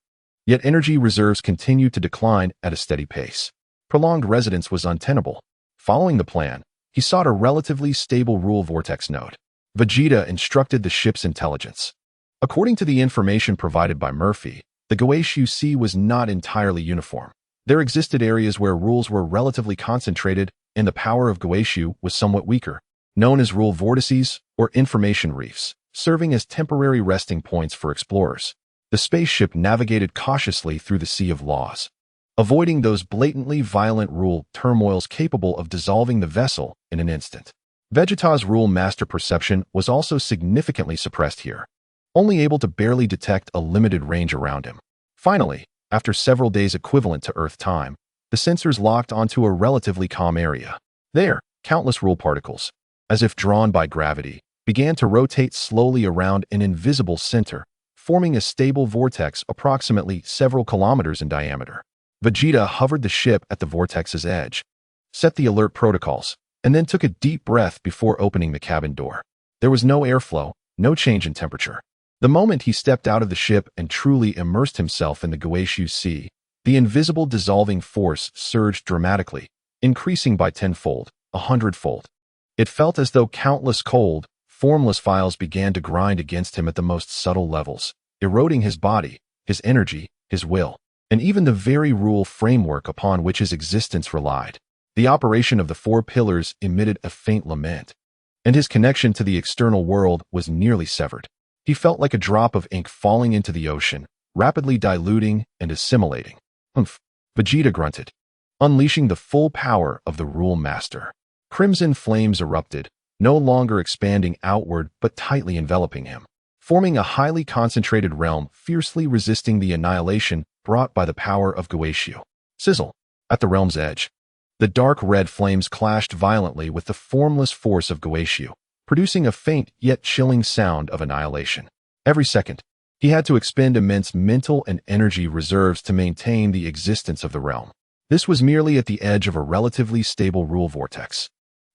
Speaker 1: Yet energy reserves continued to decline at a steady pace. Prolonged residence was untenable. Following the plan, he sought a relatively stable rule vortex node. Vegeta instructed the ship's intelligence. According to the information provided by Murphy, the Goeshu Sea was not entirely uniform. There existed areas where rules were relatively concentrated and the power of Goeshu was somewhat weaker, known as rule vortices or information reefs, serving as temporary resting points for explorers. The spaceship navigated cautiously through the sea of laws, avoiding those blatantly violent rule turmoils capable of dissolving the vessel in an instant. Vegeta's rule master perception was also significantly suppressed here. only able to barely detect a limited range around him. Finally, after several days equivalent to Earth time, the sensors locked onto a relatively calm area. There, countless rule particles, as if drawn by gravity, began to rotate slowly around an invisible center, forming a stable vortex approximately several kilometers in diameter. Vegeta hovered the ship at the vortex's edge, set the alert protocols, and then took a deep breath before opening the cabin door. There was no airflow, no change in temperature. The moment he stepped out of the ship and truly immersed himself in the Goku Sea, the invisible dissolving force surged dramatically, increasing by tenfold, 100-fold. It felt as though countless cold, formless files began to grind against him at the most subtle levels, eroding his body, his energy, his will, and even the very rule framework upon which his existence relied. The operation of the four pillars emitted a faint lament, and his connection to the external world was nearly severed. He felt like a drop of ink falling into the ocean, rapidly diluting and assimilating. Humph, Vegeta grunted, unleashing the full power of the Rule Master. Crimson flames erupted, no longer expanding outward but tightly enveloping him, forming a highly concentrated realm fiercely resisting the annihilation brought by the power of Goku. Sizzle! At the realm's edge, the dark red flames clashed violently with the formless force of Goku, producing a faint yet chilling sound of annihilation. Every second, he had to expend immense mental and energy reserves to maintain the existence of the realm. This was merely at the edge of a relatively stable rule vortex.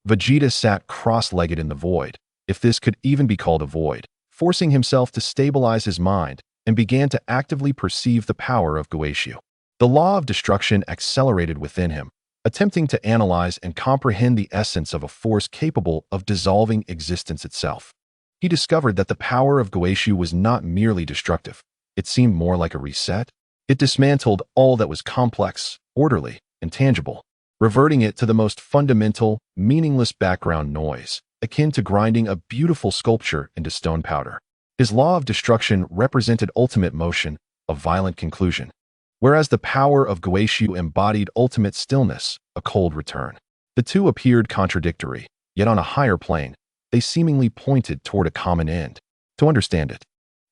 Speaker 1: Vegeta sat cross-legged in the void, if this could even be called a void, forcing himself to stabilize his mind and began to actively perceive the power of Goku. The law of destruction accelerated within him, attempting to analyze and comprehend the essence of a force capable of dissolving existence itself. He discovered that the power of Goku was not merely destructive. It seemed more like a reset. It dismantled all that was complex, orderly, and tangible, reverting it to the most fundamental, meaningless background noise, akin to grinding a beautiful sculpture into stone powder. His law of destruction represented ultimate motion, a violent conclusion, whereas the power of Goku embodied ultimate stillness, a cold return. The two appeared contradictory, yet on a higher plane, they seemingly pointed toward a common end. To understand it,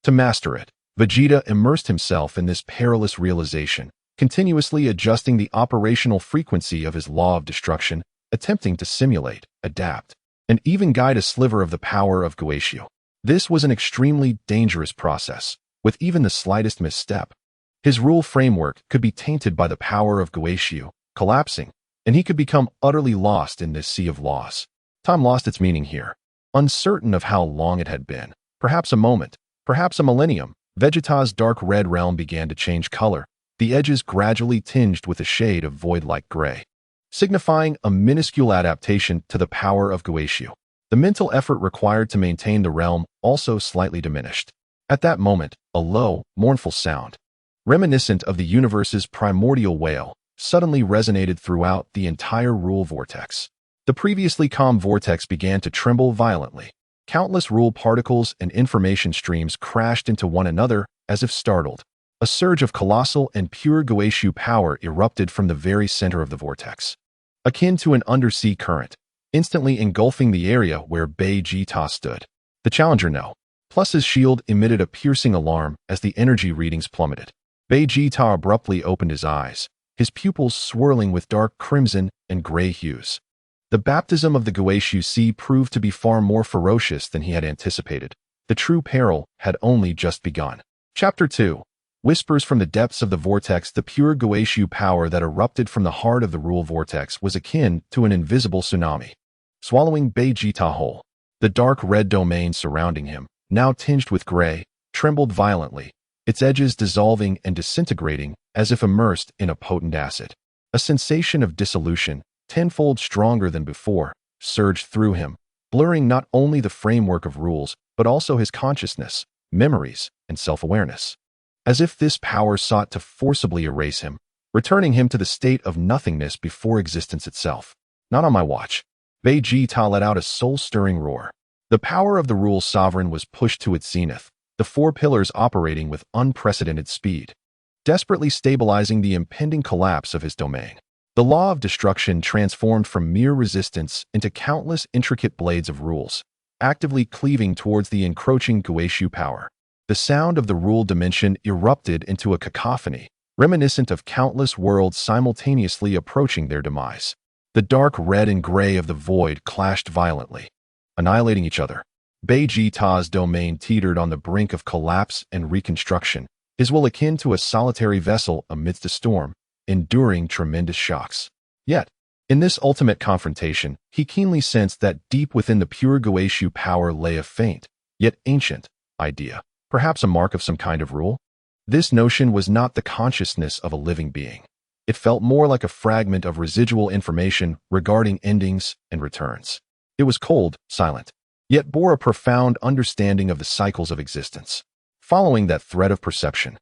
Speaker 1: to master it, Vegeta immersed himself in this perilous realization, continuously adjusting the operational frequency of his law of destruction, attempting to simulate, adapt, and even guide a sliver of the power of Goku. This was an extremely dangerous process, with even the slightest misstep. His rule framework could be tainted by the power of Goku, collapsing, and he could become utterly lost in this sea of loss. Time lost its meaning here. Uncertain of how long it had been, perhaps a moment, perhaps a millennium, Vegeta's dark red realm began to change color, the edges gradually tinged with a shade of void-like gray, signifying a minuscule adaptation to the power of Goku. The mental effort required to maintain the realm also slightly diminished. At that moment, a low, mournful sound, reminiscent of the universe's primordial wail, suddenly resonated throughout the entire rule vortex. The previously calm vortex began to tremble violently. Countless rule particles and information streams crashed into one another as if startled. A surge of colossal and pure Goku power erupted from the very center of the vortex, akin to an undersea current, instantly engulfing the area where Vegeta stood. The Challenger No. Plus's shield emitted a piercing alarm as the energy readings plummeted. Vegeta abruptly opened his eyes, his pupils swirling with dark crimson and gray hues. The baptism of the Goku Sea proved to be far more ferocious than he had anticipated. The true peril had only just begun. Chapter 2. Whispers from the depths of the vortex. The pure Goku power that erupted from the heart of the rule vortex was akin to an invisible tsunami, swallowing Vegeta whole. The dark red domain surrounding him, now tinged with gray, trembled violently, its edges dissolving and disintegrating as if immersed in a potent acid. A sensation of dissolution, tenfold stronger than before, surged through him, blurring not only the framework of rules, but also his consciousness, memories, and self-awareness. As if this power sought to forcibly erase him, returning him to the state of nothingness before existence itself. Not on my watch. Vegeta let out a soul-stirring roar. The power of the rule sovereign was pushed to its zenith, the four pillars operating with unprecedented speed, desperately stabilizing the impending collapse of his domain. The law of destruction transformed from mere resistance into countless intricate blades of rules, actively cleaving towards the encroaching Goku power. The sound of the ruled dimension erupted into a cacophony, reminiscent of countless worlds simultaneously approaching their demise. The dark red and gray of the void clashed violently, annihilating each other. Vegeta's domain teetered on the brink of collapse and reconstruction, his will akin to a solitary vessel amidst a storm, enduring tremendous shocks. Yet, in this ultimate confrontation, he keenly sensed that deep within the pure Goeshu power lay a faint, yet ancient, idea, perhaps a mark of some kind of rule. This notion was not the consciousness of a living being. It felt more like a fragment of residual information regarding endings and returns. It was cold, silent, yet bore a profound understanding of the cycles of existence. Following that thread of perception,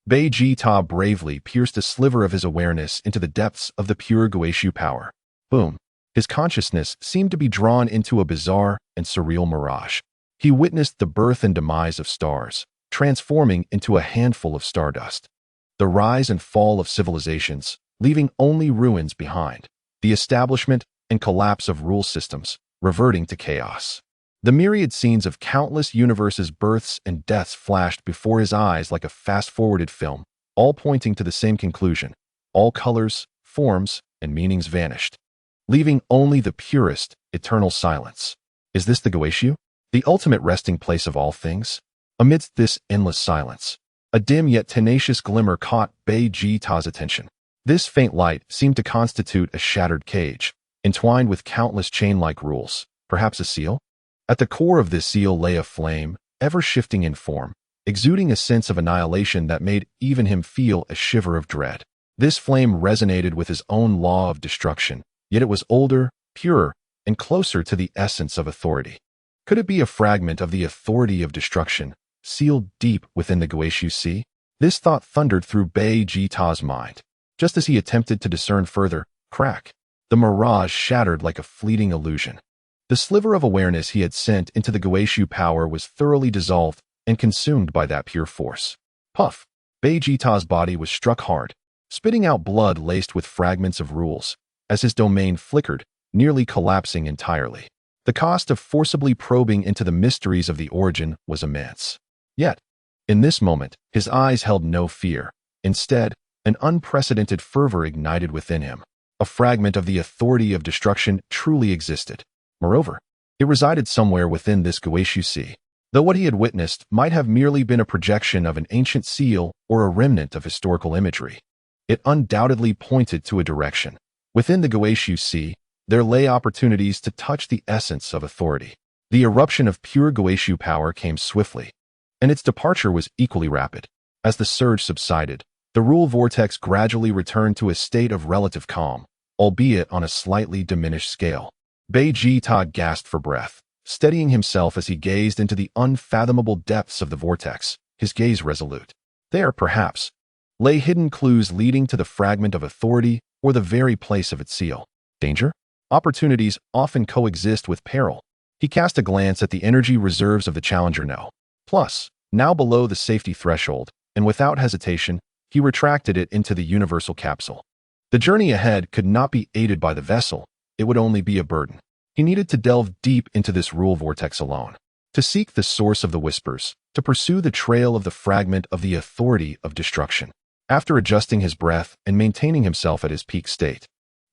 Speaker 1: Vegeta bravely pierced a sliver of his awareness into the depths of the pure Goeshu power. Boom. His consciousness seemed to be drawn into a bizarre and surreal mirage. He witnessed the birth and demise of stars, transforming into a handful of stardust. The rise and fall of civilizations, leaving only ruins behind. The establishment and collapse of rule systems, reverting to chaos. The myriad scenes of countless universes' births and deaths flashed before his eyes like a fast-forwarded film, all pointing to the same conclusion. All colors, forms, and meanings vanished, leaving only the purest, eternal silence. Is this the Goeshu? The ultimate resting place of all things? Amidst this endless silence, a dim yet tenacious glimmer caught Vegeta's attention. This faint light seemed to constitute a shattered cage, entwined with countless chain-like rules, perhaps a seal? At the core of this seal lay a flame, ever shifting in form, exuding a sense of annihilation that made even him feel a shiver of dread. This flame resonated with his own law of destruction, yet it was older, purer, and closer to the essence of authority. Could it be a fragment of the authority of destruction, sealed deep within the Goeshu Sea? This thought thundered through Vegeta's mind. Just as he attempted to discern further, crack, the mirage shattered like a fleeting illusion. The sliver of awareness he had sent into the Goeshu power was thoroughly dissolved and consumed by that pure force. Puff! Vegeta's body was struck hard, spitting out blood laced with fragments of rules, as his domain flickered, nearly collapsing entirely. The cost of forcibly probing into the mysteries of the origin was immense. Yet, in this moment, his eyes held no fear. Instead, an unprecedented fervor ignited within him. A fragment of the authority of destruction truly existed. Moreover, it resided somewhere within this Goeshu Sea, though what he had witnessed might have merely been a projection of an ancient seal or a remnant of historical imagery. It undoubtedly pointed to a direction. Within the Goeshu Sea, there lay opportunities to touch the essence of authority. The eruption of pure Goeshu power came swiftly, and its departure was equally rapid. As the surge subsided, the rule vortex gradually returned to a state of relative calm, albeit on a slightly diminished scale. Vegeta gasped for breath, steadying himself as he gazed into the unfathomable depths of the vortex, his gaze resolute. There, perhaps, lay hidden clues leading to the fragment of authority or the very place of its seal. Danger? Opportunities often coexist with peril. He cast a glance at the energy reserves of the Challenger No. Plus, now below the safety threshold, and without hesitation, he retracted it into the universal capsule. The journey ahead could not be aided by the vessel. It would only be a burden. He needed to delve deep into this rule vortex alone, to seek the source of the whispers, to pursue the trail of the fragment of the authority of destruction. After adjusting his breath and maintaining himself at his peak state,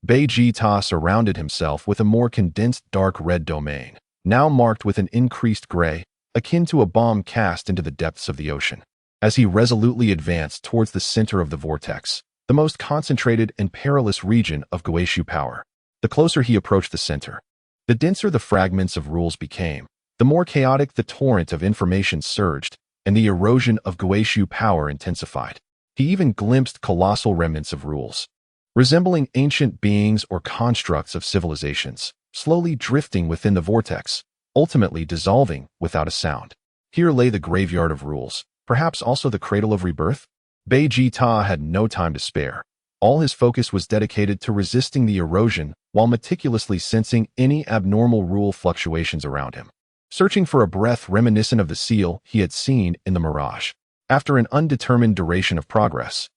Speaker 1: Vegeta surrounded himself with a more condensed dark red domain, now marked with an increased gray, akin to a bomb cast into the depths of the ocean. As he resolutely advanced towards the center of the vortex, the most concentrated and perilous region of Goeshu power, the closer he approached the center, the denser the fragments of rules became, the more chaotic the torrent of information surged, and the erosion of Goeshu power intensified. He even glimpsed colossal remnants of rules, resembling ancient beings or constructs of civilizations, slowly drifting within the vortex, ultimately dissolving without a sound. Here lay the graveyard of rules, perhaps also the cradle of rebirth? Vegeta had no time to spare. All his focus was dedicated to resisting the erosion while meticulously sensing any abnormal rule fluctuations around him, searching for a breath reminiscent of the seal he had seen in the mirage. After an undetermined duration of progress,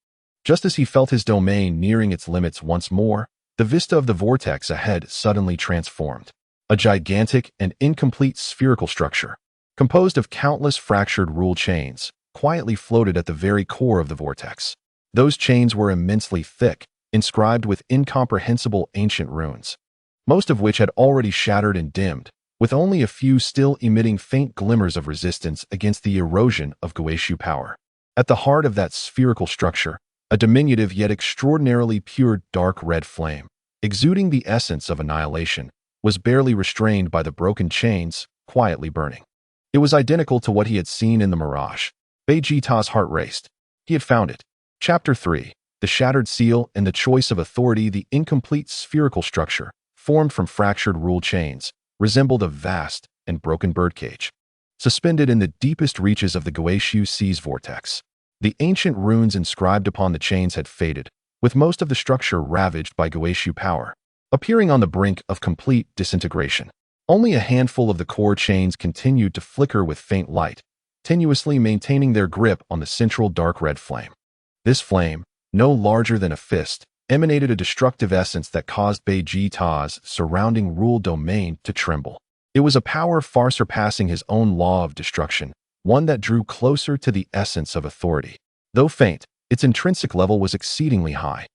Speaker 1: just as he felt his domain nearing its limits once more, the vista of the vortex ahead suddenly transformed. A gigantic and incomplete spherical structure, composed of countless fractured rule chains, quietly floated at the very core of the vortex. Those chains were immensely thick, inscribed with incomprehensible ancient runes, most of which had already shattered and dimmed, with only a few still emitting faint glimmers of resistance against the erosion of Goeshu power. At the heart of that spherical structure, a diminutive yet extraordinarily pure dark red flame, exuding the essence of annihilation, was barely restrained by the broken chains, quietly burning. It was identical to what he had seen in the mirage. Vegeta's heart raced. He had found it. Chapter 3. The Shattered Seal and the Choice of Authority. The incomplete spherical structure, formed from fractured rule chains, resembled a vast and broken birdcage, suspended in the deepest reaches of the Goeshu Sea's vortex. The ancient runes inscribed upon the chains had faded, with most of the structure ravaged by Goeshu power, appearing on the brink of complete disintegration. Only a handful of the core chains continued to flicker with faint light, tenuously maintaining their grip on the central dark red flame. This flame, no larger than a fist, emanated a destructive essence that caused Vegeta's surrounding rule domain to tremble. It was a power far surpassing his own law of destruction, one that drew closer to the essence of authority. Though faint, its intrinsic level was exceedingly high.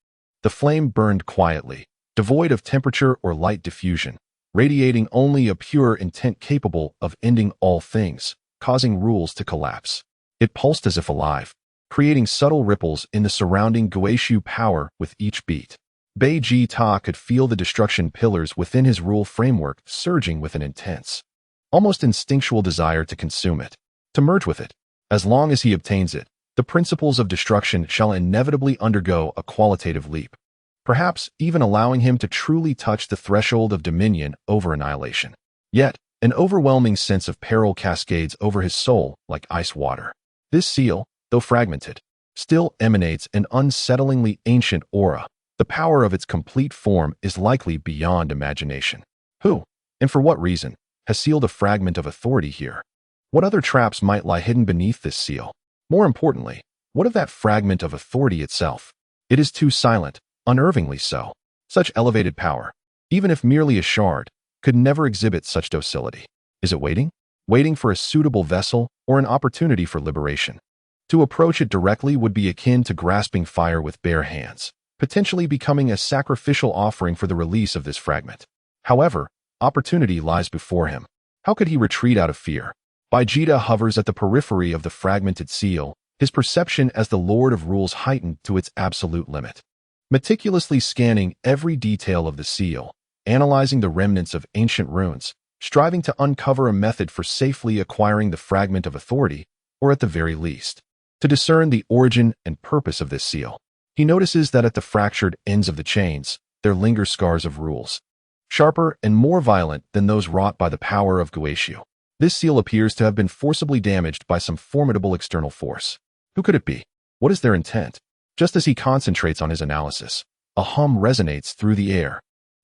Speaker 1: The flame burned quietly, devoid of temperature or light diffusion, radiating only a pure intent capable of ending all things, causing rules to collapse. It pulsed as if alive, creating subtle ripples in the surrounding Goeshu power with each beat. Vegeta could feel the destruction pillars within his rule framework surging with an intense, almost instinctual desire to consume it, to merge with it. As long as he obtains it, the principles of destruction shall inevitably undergo a qualitative leap, perhaps even allowing him to truly touch the threshold of dominion over annihilation. Yet, an overwhelming sense of peril cascades over his soul like ice water. This seal, though fragmented, still emanates an unsettlingly ancient aura. The power of its complete form is likely beyond imagination. Who, and for what reason, has sealed a fragment of authority here? What other traps might lie hidden beneath this seal? More importantly, what of that fragment of authority itself? It is too silent, unnervingly so. Such elevated power, even if merely a shard, could never exhibit such docility. Is it waiting? Waiting for a suitable vessel or an opportunity for liberation? To approach it directly would be akin to grasping fire with bare hands, potentially becoming a sacrificial offering for the release of this fragment. However, opportunity lies before him. How could he retreat out of fear? Vegeta hovers at the periphery of the fragmented seal, his perception as the Lord of Rules heightened to its absolute limit. Meticulously scanning every detail of the seal, analyzing the remnants of ancient runes, striving to uncover a method for safely acquiring the fragment of authority, or at the very least, to discern the origin and purpose of this seal. He notices that at the fractured ends of the chains, there linger scars of rules, sharper and more violent than those wrought by the power of Goeshu. This seal appears to have been forcibly damaged by some formidable external force. Who could it be? What is their intent? Just as he concentrates on his analysis, a hum resonates through the air.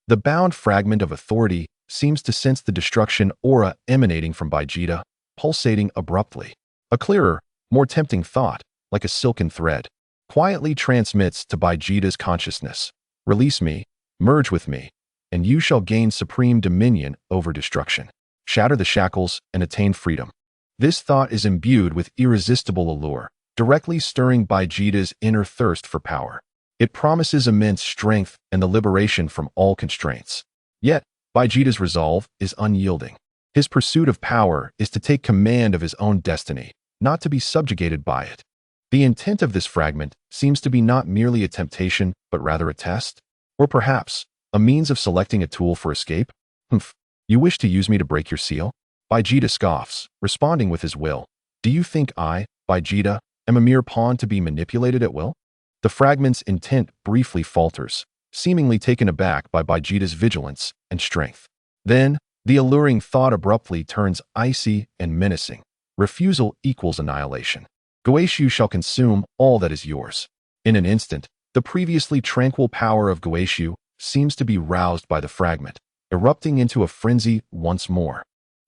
Speaker 1: The bound fragment of authority seems to sense the destruction aura emanating from Vegeta, pulsating abruptly. A clearer, more tempting thought, like a silken thread, quietly transmits to Vegeta's consciousness. Release me, merge with me, and you shall gain supreme dominion over destruction. Shatter the shackles and attain freedom. This thought is imbued with irresistible allure, directly stirring Vegeta's inner thirst for power. It promises immense strength and the liberation from all constraints. Yet, Vegeta's resolve is unyielding. His pursuit of power is to take command of his own destiny, not to be subjugated by it. The intent of this fragment seems to be not merely a temptation, but rather a test, or perhaps a means of selecting a tool for escape. Humph. You wish to use me to break your seal? Vegeta scoffs, responding with his will. Do you think I, Vegeta, am a mere pawn to be manipulated at will? The fragment's intent briefly falters, seemingly taken aback by Vegeta's vigilance and strength. Then, the alluring thought abruptly turns icy and menacing. Refusal equals annihilation. Goeshu shall consume all that is yours. In an instant, the previously tranquil power of Goeshu seems to be roused by the fragment, erupting into a frenzy once more.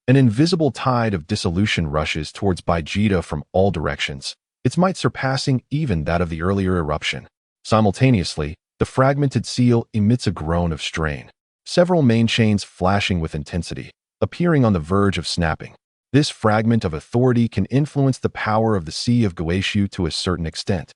Speaker 1: An invisible tide of dissolution rushes towards Vegeta from all directions, its might surpassing even that of the earlier eruption. Simultaneously, the fragmented seal emits a groan of strain, several main chains flashing with intensity, appearing on the verge of snapping. This fragment of authority can influence the power of the Sea of Goetia to a certain extent,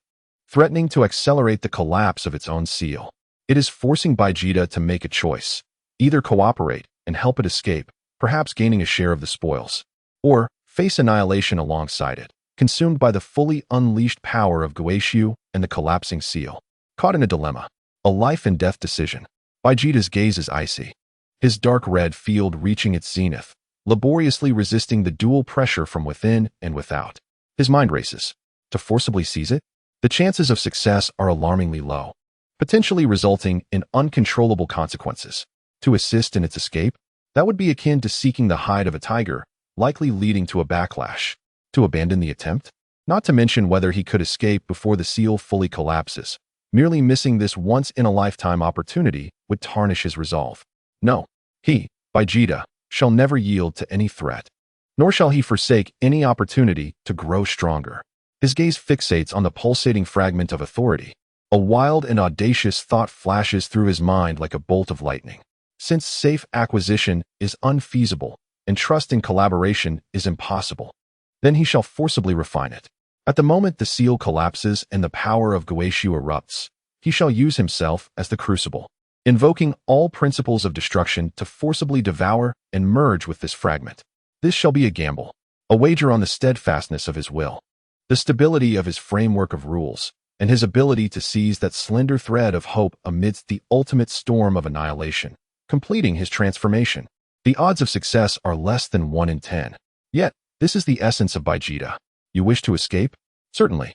Speaker 1: threatening to accelerate the collapse of its own seal. It is forcing Vegeta to make a choice: either cooperate and help it escape, perhaps gaining a share of the spoils, or face annihilation alongside it, consumed by the fully unleashed power of Goetia and the collapsing seal. Caught in a dilemma, a life and death decision, Vegeta's gaze is icy, his dark red field reaching its zenith, laboriously resisting the dual pressure from within and without. His mind races. To forcibly seize it? The chances of success are alarmingly low, potentially resulting in uncontrollable consequences. To assist in its escape? That would be akin to seeking the hide of a tiger, likely leading to a backlash. To abandon the attempt? Not to mention whether he could escape before the seal fully collapses. Merely missing this once-in-a-lifetime opportunity would tarnish his resolve. No, he, Vegeta, shall never yield to any threat, nor shall he forsake any opportunity to grow stronger. His gaze fixates on the pulsating fragment of authority. A wild and audacious thought flashes through his mind like a bolt of lightning. Since safe acquisition is unfeasible and trust in collaboration is impossible, then he shall forcibly refine it. At the moment the seal collapses and the power of Goetia erupts, he shall use himself as the crucible, invoking all principles of destruction to forcibly devour and merge with this fragment. This shall be a gamble, a wager on the steadfastness of his will, the stability of his framework of rules, and his ability to seize that slender thread of hope amidst the ultimate storm of annihilation, completing his transformation. The odds of success are less than 1 in 10. Yet, this is the essence of Vegeta. You wish to escape? Certainly.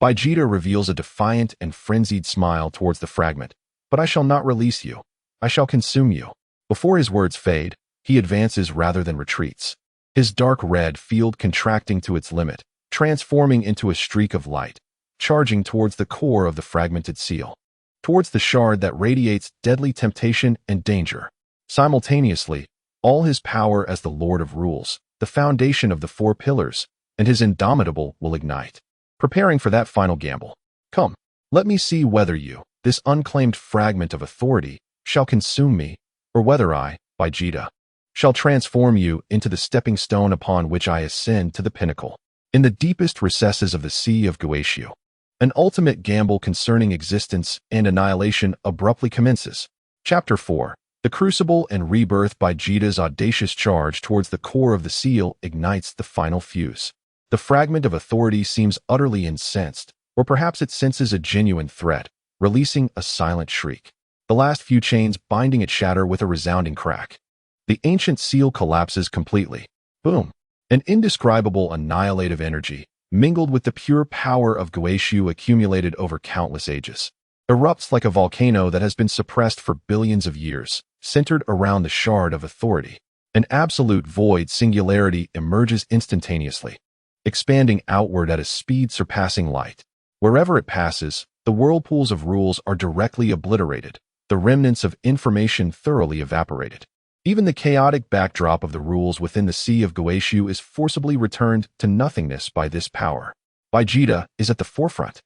Speaker 1: Vegeta reveals a defiant and frenzied smile towards the fragment. But I shall not release you. I shall consume you. Before his words fade, he advances rather than retreats, his dark red field contracting to its limit, transforming into a streak of light, charging towards the core of the fragmented seal, towards the shard that radiates deadly temptation and danger. Simultaneously, all his power as the Lord of Rules, the foundation of the 4 pillars, and his indomitable will ignite, preparing for that final gamble. Come, let me see whether you, this unclaimed fragment of authority, shall consume me, or whether I, Vegeta, shall transform you into the stepping stone upon which I ascend to the pinnacle. In the deepest recesses of the Sea of Goetia, an ultimate gamble concerning existence and annihilation abruptly commences. Chapter 4. The Crucible and Rebirth. Vegeta's audacious charge towards the core of the seal ignites the final fuse. The fragment of authority seems utterly incensed, or perhaps it senses a genuine threat, releasing a silent shriek. The last few chains binding it shatter with a resounding crack. The ancient seal collapses completely. Boom! An indescribable annihilative energy, mingled with the pure power of Goetia accumulated over countless ages, erupts like a volcano that has been suppressed for billions of years, centered around the shard of authority. An absolute void singularity emerges instantaneously, expanding outward at a speed surpassing light. Wherever it passes, the whirlpools of rules are directly obliterated, the remnants of information thoroughly evaporated. Even the chaotic backdrop of the rules within the Sea of Goetia is forcibly returned to nothingness by this power. Vegeta is at the forefront.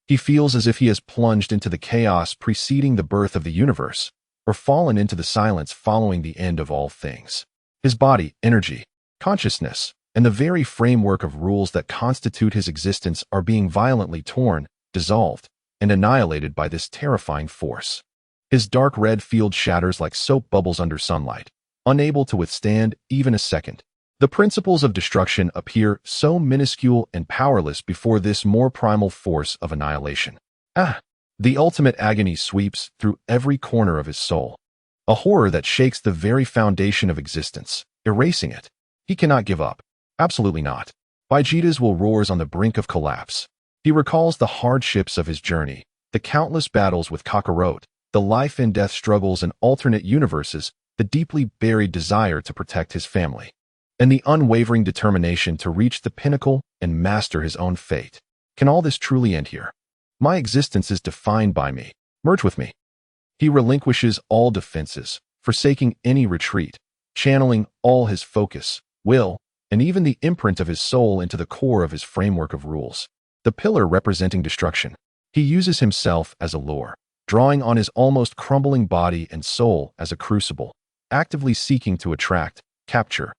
Speaker 1: He feels as if he has plunged into the chaos preceding the birth of the universe, or fallen into the silence following the end of all things. His body, energy, consciousness, and the very framework of rules that constitute his existence are being violently torn, dissolved, and annihilated by this terrifying force. His dark red field shatters like soap bubbles under sunlight, unable to withstand even a second. The principles of destruction appear so minuscule and powerless before this more primal force of annihilation. The ultimate agony sweeps through every corner of his soul. A horror that shakes the very foundation of existence, erasing it. He cannot give up. Absolutely not. Vegeta's will roars on the brink of collapse. He recalls the hardships of his journey, the countless battles with Kakarot, the life and death struggles in alternate universes, the deeply buried desire to protect his family, and the unwavering determination to reach the pinnacle and master his own fate. Can all this truly end here? My existence is defined by me. Merge with me. He relinquishes all defenses, forsaking any retreat, channeling all his focus, will, and even the imprint of his soul into the core of his framework of rules, the pillar representing destruction. He uses himself as a lure, drawing on his almost crumbling body and soul as a crucible, actively seeking to attract, capture,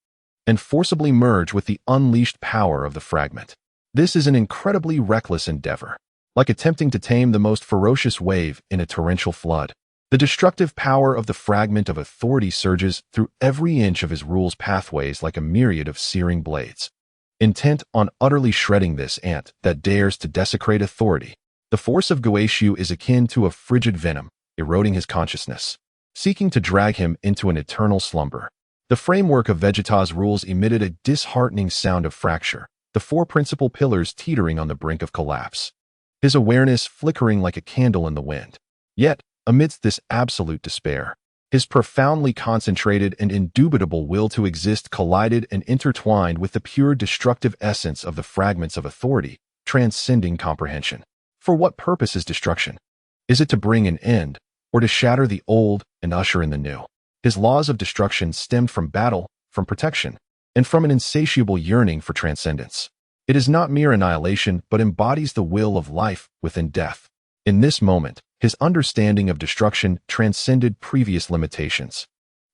Speaker 1: and forcibly merge with the unleashed power of the fragment. This is an incredibly reckless endeavor, like attempting to tame the most ferocious wave in a torrential flood. The destructive power of the fragment of authority surges through every inch of his rule's pathways like a myriad of searing blades. Intent on utterly shredding this ant that dares to desecrate authority, the force of Goku is akin to a frigid venom, eroding his consciousness, seeking to drag him into an eternal slumber. The framework of Vegeta's rules emitted a disheartening sound of fracture, the four principal pillars teetering on the brink of collapse. His awareness flickering like a candle in the wind. Yet, amidst this absolute despair, his profoundly concentrated and indubitable will to exist collided and intertwined with the pure destructive essence of the fragments of authority, transcending comprehension. For what purpose is destruction? Is it to bring an end, or to shatter the old and usher in the new? His laws of destruction stemmed from battle, from protection, and from an insatiable yearning for transcendence. It is not mere annihilation, but embodies the will of life within death. In this moment, his understanding of destruction transcended previous limitations,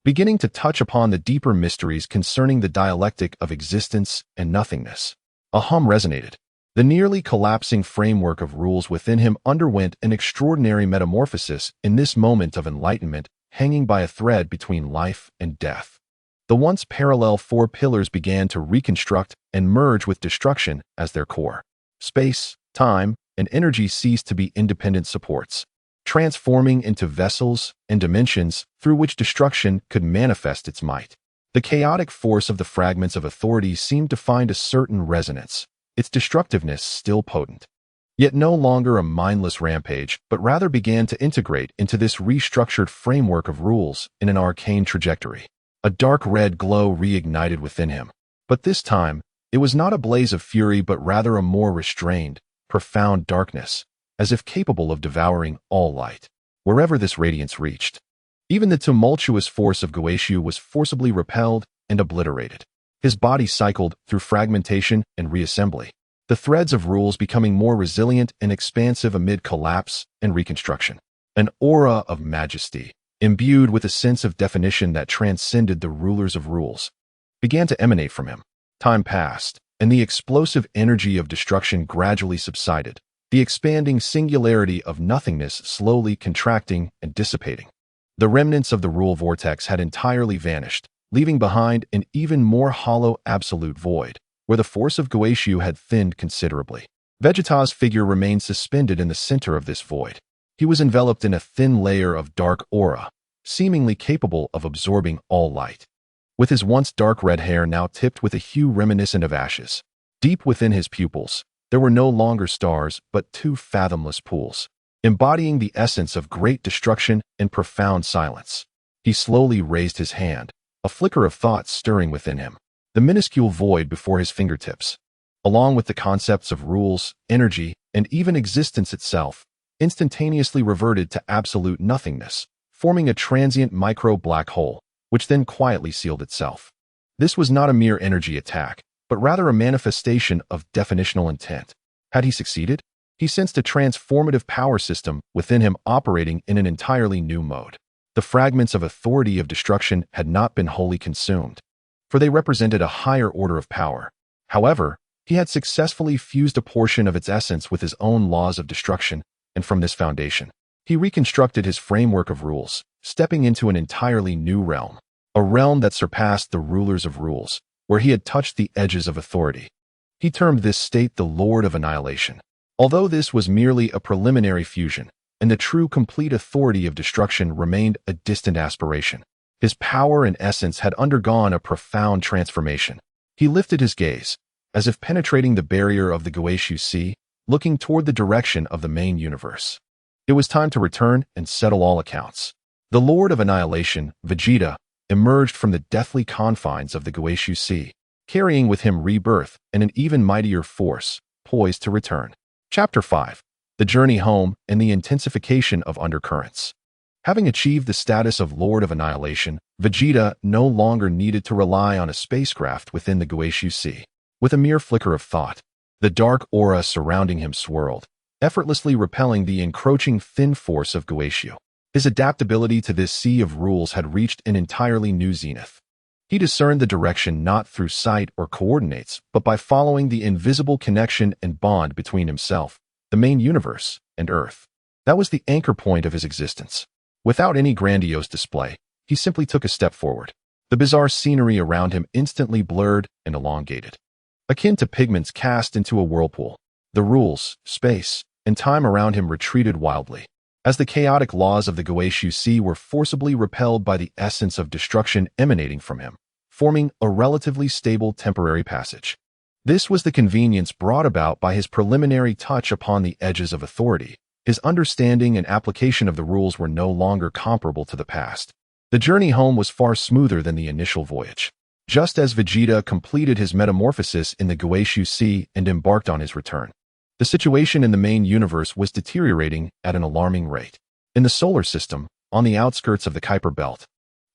Speaker 1: beginning to touch upon the deeper mysteries concerning the dialectic of existence and nothingness. A hum resonated. The nearly collapsing framework of rules within him underwent an extraordinary metamorphosis in this moment of enlightenment, hanging by a thread between life and death. The once parallel four pillars began to reconstruct and merge with destruction as their core. Space, time, and energy ceased to be independent supports, transforming into vessels and dimensions through which destruction could manifest its might. The chaotic force of the fragments of authority seemed to find a certain resonance, its destructiveness still potent. Yet no longer a mindless rampage, but rather began to integrate into this restructured framework of rules in an arcane trajectory. A dark red glow reignited within him. But this time, it was not a blaze of fury but rather a more restrained, profound darkness, as if capable of devouring all light, wherever this radiance reached. Even the tumultuous force of Goku was forcibly repelled and obliterated. His body cycled through fragmentation and reassembly, the threads of rules becoming more resilient and expansive amid collapse and reconstruction. An aura of majesty, imbued with a sense of definition that transcended the rulers of rules, began to emanate from him. Time passed, and the explosive energy of destruction gradually subsided, the expanding singularity of nothingness slowly contracting and dissipating. The remnants of the rule vortex had entirely vanished, leaving behind an even more hollow absolute void, where the force of Goku had thinned considerably. Vegeta's figure remained suspended in the center of this void. He was enveloped in a thin layer of dark aura, seemingly capable of absorbing all light. With his once dark red hair now tipped with a hue reminiscent of ashes, deep within his pupils, there were no longer stars but two fathomless pools, embodying the essence of great destruction and profound silence. He slowly raised his hand, a flicker of thought stirring within him. The minuscule void before his fingertips, along with the concepts of rules, energy, and even existence itself, instantaneously reverted to absolute nothingness, forming a transient micro-black hole, which then quietly sealed itself. This was not a mere energy attack, but rather a manifestation of definitional intent. Had he succeeded? He sensed a transformative power system within him operating in an entirely new mode. The fragments of authority of destruction had not been wholly consumed, for they represented a higher order of power. However, he had successfully fused a portion of its essence with his own laws of destruction, and from this foundation, he reconstructed his framework of rules, stepping into an entirely new realm, a realm that surpassed the rulers of rules, where he had touched the edges of authority. He termed this state the Lord of Annihilation. Although this was merely a preliminary fusion, and the true complete authority of destruction remained a distant aspiration, his power and essence had undergone a profound transformation. He lifted his gaze, as if penetrating the barrier of the Goku Sea, looking toward the direction of the main universe. It was time to return and settle all accounts. The Lord of Annihilation, Vegeta, emerged from the deathly confines of the Goku Sea, carrying with him rebirth and an even mightier force, poised to return. Chapter 5. The Journey Home and the Intensification of Undercurrents. Having achieved the status of Lord of Annihilation, Vegeta no longer needed to rely on a spacecraft within the Goku Sea. With a mere flicker of thought, the dark aura surrounding him swirled, effortlessly repelling the encroaching thin force of Goku. His adaptability to this sea of rules had reached an entirely new zenith. He discerned the direction not through sight or coordinates, but by following the invisible connection and bond between himself, the main universe, and Earth. That was the anchor point of his existence. Without any grandiose display, he simply took a step forward. The bizarre scenery around him instantly blurred and elongated, akin to pigments cast into a whirlpool. The rules, space, and time around him retreated wildly, as the chaotic laws of the Goku Sea were forcibly repelled by the essence of destruction emanating from him, forming a relatively stable temporary passage. This was the convenience brought about by his preliminary touch upon the edges of authority. His understanding and application of the rules were no longer comparable to the past. The journey home was far smoother than the initial voyage. Just as Vegeta completed his metamorphosis in the Goku Sea and embarked on his return, the situation in the main universe was deteriorating at an alarming rate. In the solar system, on the outskirts of the Kuiper Belt,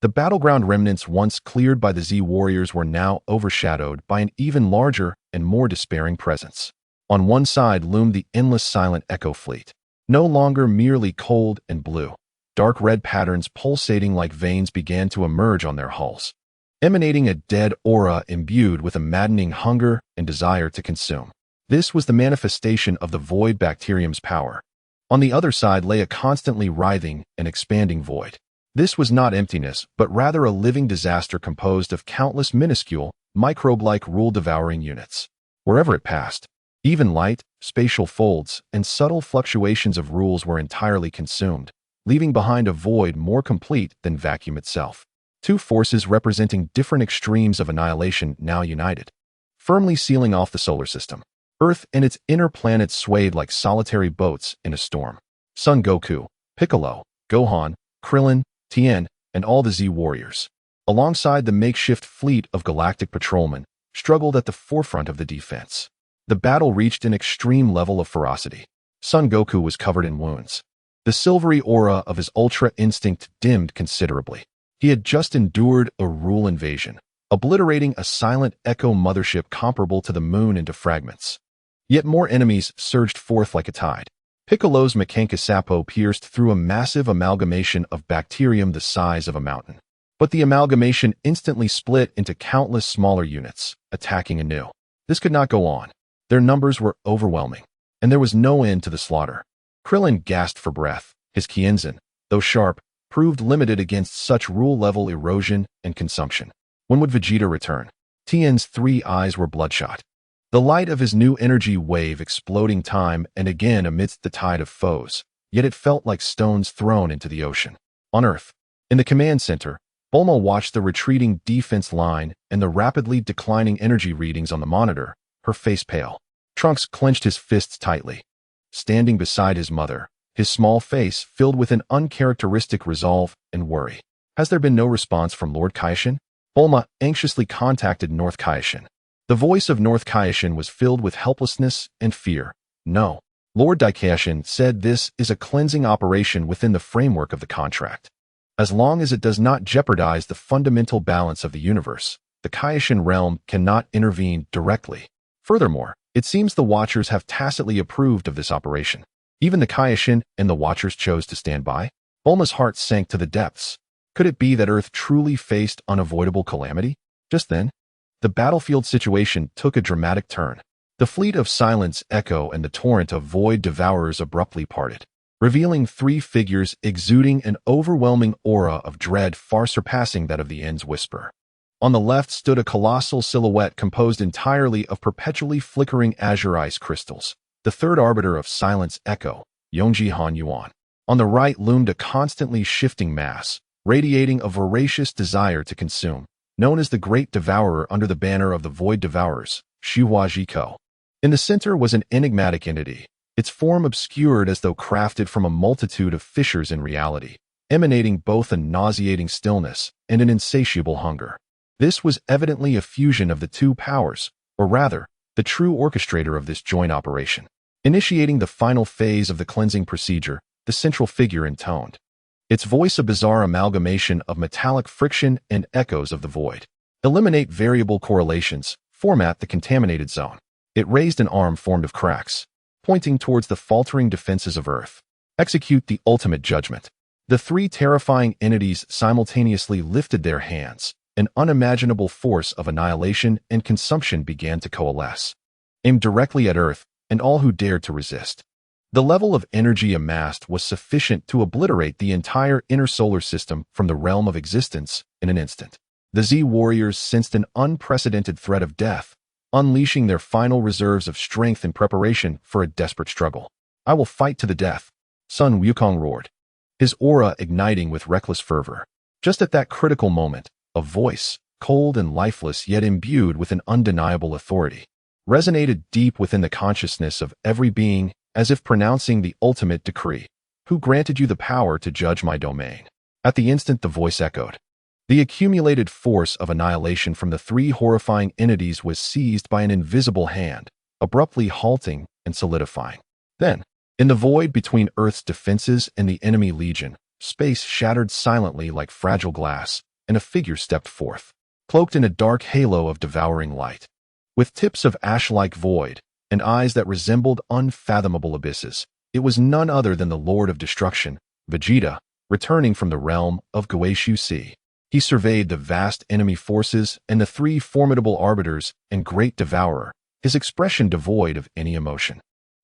Speaker 1: the battleground remnants once cleared by the Z warriors were now overshadowed by an even larger and more despairing presence. On one side loomed the endless silent Echo Fleet, no longer merely cold and blue. Dark red patterns pulsating like veins began to emerge on their hulls, emanating a dead aura imbued with a maddening hunger and desire to consume. This was the manifestation of the void bacterium's power. On the other side lay a constantly writhing and expanding void. This was not emptiness, but rather a living disaster composed of countless minuscule, microbe-like rule-devouring units. Wherever it passed, even light, spatial folds, and subtle fluctuations of rules were entirely consumed, leaving behind a void more complete than vacuum itself. Two forces representing different extremes of annihilation now united, firmly sealing off the solar system. Earth and its inner planets swayed like solitary boats in a storm. Son Goku, Piccolo, Gohan, Krillin, Tien, and all the Z warriors, alongside the makeshift fleet of galactic patrolmen, struggled at the forefront of the defense. The battle reached an extreme level of ferocity. Son Goku was covered in wounds. The silvery aura of his Ultra Instinct dimmed considerably. He had just endured a rule invasion, obliterating a silent Echo mothership comparable to the moon into fragments. Yet more enemies surged forth like a tide. Piccolo's Mekankasapo pierced through a massive amalgamation of bacterium the size of a mountain. But the amalgamation instantly split into countless smaller units, attacking anew. This could not go on. Their numbers were overwhelming, and there was no end to the slaughter. Krillin gasped for breath. His Kienzan, though sharp, proved limited against such rule-level erosion and consumption. When would Vegeta return? Tien's 3 eyes were bloodshot, the light of his new energy wave exploding time and again amidst the tide of foes, yet it felt like stones thrown into the ocean. On Earth, in the command center, Bulma watched the retreating defense line and the rapidly declining energy readings on the monitor, her face pale. Trunks clenched his fists tightly, standing beside his mother, his small face filled with an uncharacteristic resolve and worry. Has there been no response from Lord Kaishin? Bulma anxiously contacted North Kaishin. The voice of North Kaishin was filled with helplessness and fear. No. Lord Daikaishin said this is a cleansing operation within the framework of the contract. As long as it does not jeopardize the fundamental balance of the universe, the Kaishin realm cannot intervene directly. Furthermore, it seems the Watchers have tacitly approved of this operation. Even the Kaishin and the Watchers chose to stand by. Bulma's heart sank to the depths. Could it be that Earth truly faced unavoidable calamity? Just then, the battlefield situation took a dramatic turn. The fleet of Silence, Echo, and the torrent of Void Devourers abruptly parted, revealing 3 figures exuding an overwhelming aura of dread far surpassing that of the End's Whisper. On the left stood a colossal silhouette composed entirely of perpetually flickering azure ice crystals, the third arbiter of Silence, Echo, Yongji Han Yuan. On the right loomed a constantly shifting mass, radiating a voracious desire to consume, known as the Great Devourer under the banner of the Void Devourers, Shihua Jiko. In the center was an enigmatic entity, its form obscured as though crafted from a multitude of fissures in reality, emanating both a nauseating stillness and an insatiable hunger. This was evidently a fusion of the two powers, or rather, the true orchestrator of this joint operation. Initiating the final phase of the cleansing procedure, the central figure intoned, its voice a bizarre amalgamation of metallic friction and echoes of the void. Eliminate variable correlations, format the contaminated zone. It raised an arm formed of cracks, pointing towards the faltering defenses of Earth. Execute the ultimate judgment. The 3 terrifying entities simultaneously lifted their hands, an unimaginable force of annihilation and consumption began to coalesce, aimed directly at Earth and all who dared to resist. The level of energy amassed was sufficient to obliterate the entire inner solar system from the realm of existence in an instant. The Z warriors sensed an unprecedented threat of death, unleashing their final reserves of strength in preparation for a desperate struggle. "I will fight to the death," Sun Wukong roared, his aura igniting with reckless fervor. Just at that critical moment, a voice, cold and lifeless yet imbued with an undeniable authority, resonated deep within the consciousness of every being, as if pronouncing the ultimate decree. "Who granted you the power to judge my domain?" At the instant the voice echoed, the accumulated force of annihilation from the three horrifying entities was seized by an invisible hand, abruptly halting and solidifying. Then, in the void between Earth's defenses and the enemy legion, space shattered silently like fragile glass, and a figure stepped forth, cloaked in a dark halo of devouring light. With tips of ash-like void and eyes that resembled unfathomable abysses, it was none other than the Lord of Destruction, Vegeta, returning from the realm of Goku. He surveyed the vast enemy forces and the three formidable arbiters and great devourer, his expression devoid of any emotion,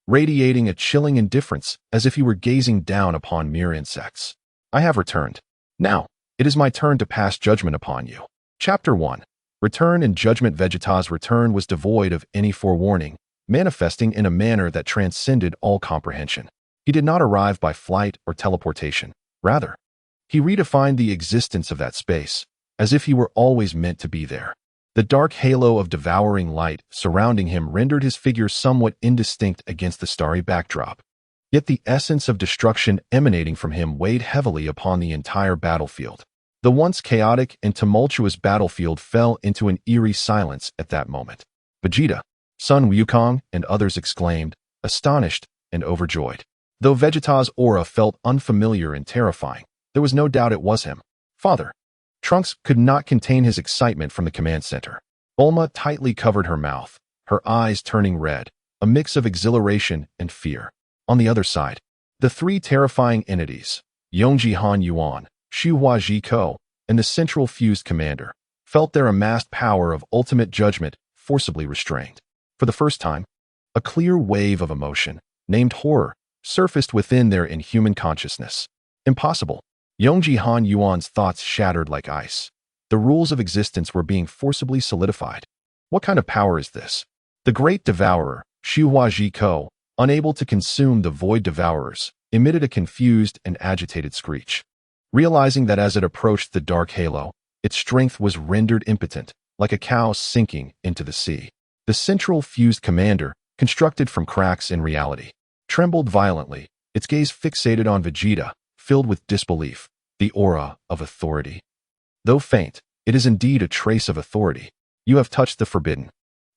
Speaker 1: radiating a chilling indifference as if he were gazing down upon mere insects. "I have returned. Now, it is my turn to pass judgment upon you." Chapter 1. Return and Judgment. Vegeta's return was devoid of any forewarning, manifesting in a manner that transcended all comprehension. He did not arrive by flight or teleportation. Rather, he redefined the existence of that space, as if he were always meant to be there. The dark halo of devouring light surrounding him rendered his figure somewhat indistinct against the starry backdrop. Yet the essence of destruction emanating from him weighed heavily upon the entire battlefield. The once chaotic and tumultuous battlefield fell into an eerie silence at that moment. "Vegeta!" Sun Wukong and others exclaimed, astonished and overjoyed. Though Vegeta's aura felt unfamiliar and terrifying, there was no doubt it was him. "Father!" Trunks could not contain his excitement from the command center. Bulma tightly covered her mouth, her eyes turning red, a mix of exhilaration and fear. On the other side, the three terrifying entities, Yongji Han Yuan, Shuhua Ji Ko, and the central fused commander, felt their amassed power of ultimate judgment forcibly restrained. For the first time, a clear wave of emotion, named horror, surfaced within their inhuman consciousness. Impossible. Yongji Han Yuan's thoughts shattered like ice. The rules of existence were being forcibly solidified. What kind of power is this? The great devourer, Shuhua Ji Ko, unable to consume the void devourers, emitted a confused and agitated screech. Realizing that as it approached the dark halo, its strength was rendered impotent, like a cow sinking into the sea. The central fused commander, constructed from cracks in reality, trembled violently, its gaze fixated on Vegeta, filled with disbelief, the aura of authority. Though faint, it is indeed a trace of authority. "You have touched the forbidden."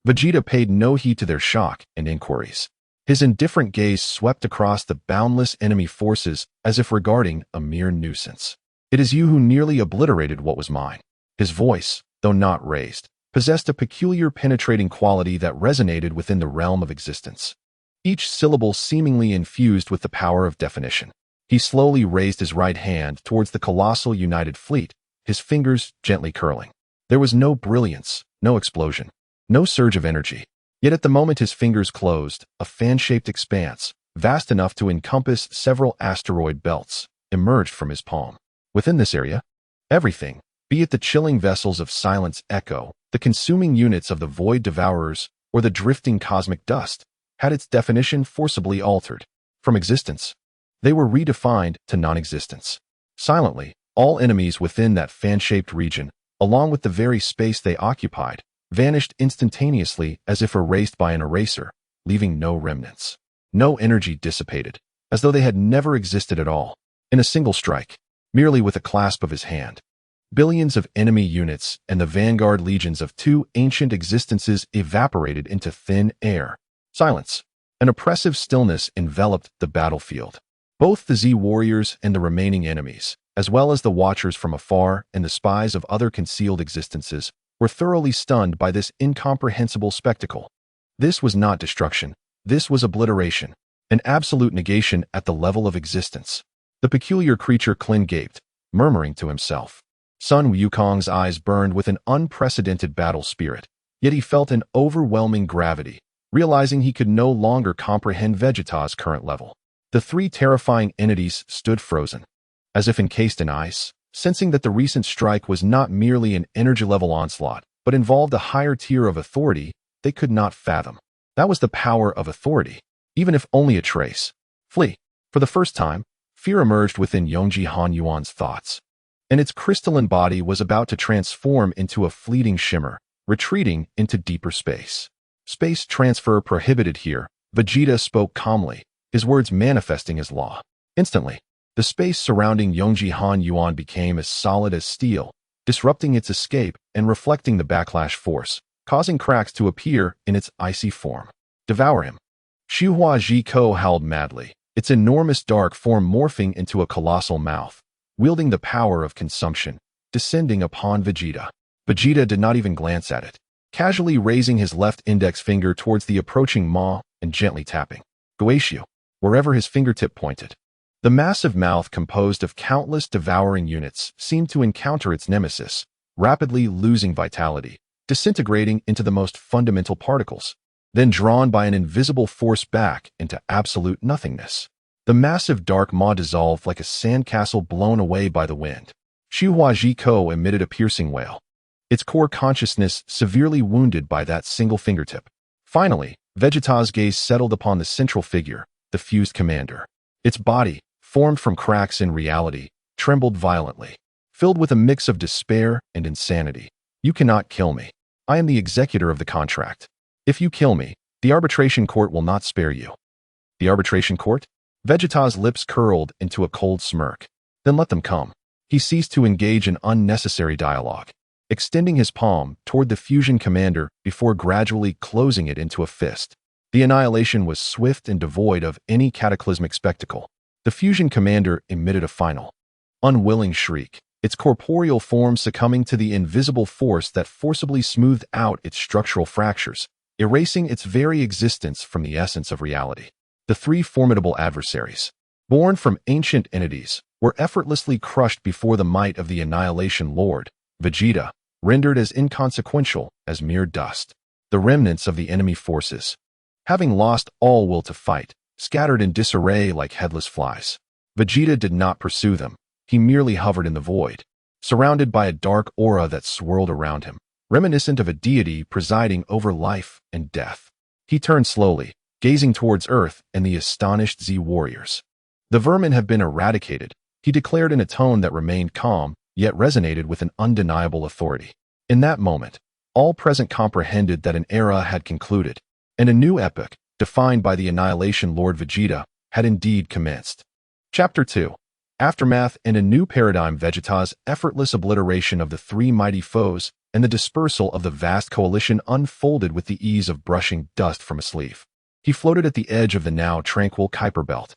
Speaker 1: Vegeta paid no heed to their shock and inquiries. His indifferent gaze swept across the boundless enemy forces as if regarding a mere nuisance. "It is you who nearly obliterated what was mine." His voice, though not raised, possessed a peculiar penetrating quality that resonated within the realm of existence, each syllable seemingly infused with the power of definition. He slowly raised his right hand towards the colossal united fleet, his fingers gently curling. There was no brilliance, no explosion, no surge of energy. Yet at the moment his fingers closed, a fan-shaped expanse, vast enough to encompass several asteroid belts, emerged from his palm. Within this area, everything, be it the chilling vessels of silence echo, the consuming units of the void devourers, or the drifting cosmic dust, had its definition forcibly altered. From existence, they were redefined to non-existence. Silently, all enemies within that fan-shaped region, along with the very space they occupied, vanished instantaneously as if erased by an eraser, leaving no remnants. No energy dissipated, as though they had never existed at all. In a single strike, merely with a clasp of his hand, billions of enemy units and the vanguard legions of two ancient existences evaporated into thin air. Silence. An oppressive stillness enveloped the battlefield. Both the Z warriors and the remaining enemies, as well as the watchers from afar and the spies of other concealed existences, were thoroughly stunned by this incomprehensible spectacle. This was not destruction. This was obliteration, an absolute negation at the level of existence. The peculiar creature Klin gaped, murmuring to himself. Sun Wukong's eyes burned with an unprecedented battle spirit, yet he felt an overwhelming gravity, realizing he could no longer comprehend Vegeta's current level. The three terrifying entities stood frozen, as if encased in ice, sensing that the recent strike was not merely an energy-level onslaught, but involved a higher tier of authority they could not fathom. That was the power of authority, even if only a trace. Flee. For the first time, fear emerged within Yongji Han Yuan's thoughts, and its crystalline body was about to transform into a fleeting shimmer, retreating into deeper space. Space transfer prohibited here, Vegeta spoke calmly, his words manifesting as law. Instantly, the space surrounding Yongji Han Yuan became as solid as steel, disrupting its escape and reflecting the backlash force, causing cracks to appear in its icy form. Devour him. Shuhua Jiko howled madly, its enormous dark form morphing into a colossal mouth, wielding the power of consumption, descending upon Vegeta. Vegeta did not even glance at it, casually raising his left index finger towards the approaching maw and gently tapping Goetsu, wherever his fingertip pointed. The massive mouth, composed of countless devouring units, seemed to encounter its nemesis, rapidly losing vitality, disintegrating into the most fundamental particles, then drawn by an invisible force back into absolute nothingness. The massive dark maw dissolved like a sandcastle blown away by the wind. Shuhua Jiko emitted a piercing wail, its core consciousness severely wounded by that single fingertip. Finally, Vegeta's gaze settled upon the central figure, the fused commander. Its body, formed from cracks in reality, trembled violently, filled with a mix of despair and insanity. You cannot kill me. I am the executor of the contract. If you kill me, the arbitration court will not spare you. The arbitration court? Vegeta's lips curled into a cold smirk. Then let them come. He ceased to engage in unnecessary dialogue, extending his palm toward the fusion commander before gradually closing it into a fist. The annihilation was swift and devoid of any cataclysmic spectacle. The fusion commander emitted a final, unwilling shriek, its corporeal form succumbing to the invisible force that forcibly smoothed out its structural fractures, erasing its very existence from the essence of reality. The three formidable adversaries, born from ancient entities, were effortlessly crushed before the might of the Annihilation Lord, Vegeta, rendered as inconsequential as mere dust. The remnants of the enemy forces, having lost all will to fight, scattered in disarray like headless flies. Vegeta did not pursue them. He merely hovered in the void, surrounded by a dark aura that swirled around him, reminiscent of a deity presiding over life and death. He turned slowly, gazing towards Earth and the astonished Z warriors. The vermin have been eradicated, he declared in a tone that remained calm, yet resonated with an undeniable authority. In that moment, all present comprehended that an era had concluded, and a new epoch, defined by the Annihilation Lord Vegeta, had indeed commenced. Chapter 2. Aftermath and a new paradigm. Vegeta's effortless obliteration of the three mighty foes and the dispersal of the vast coalition unfolded with the ease of brushing dust from a sleeve. He floated at the edge of the now tranquil Kuiper Belt,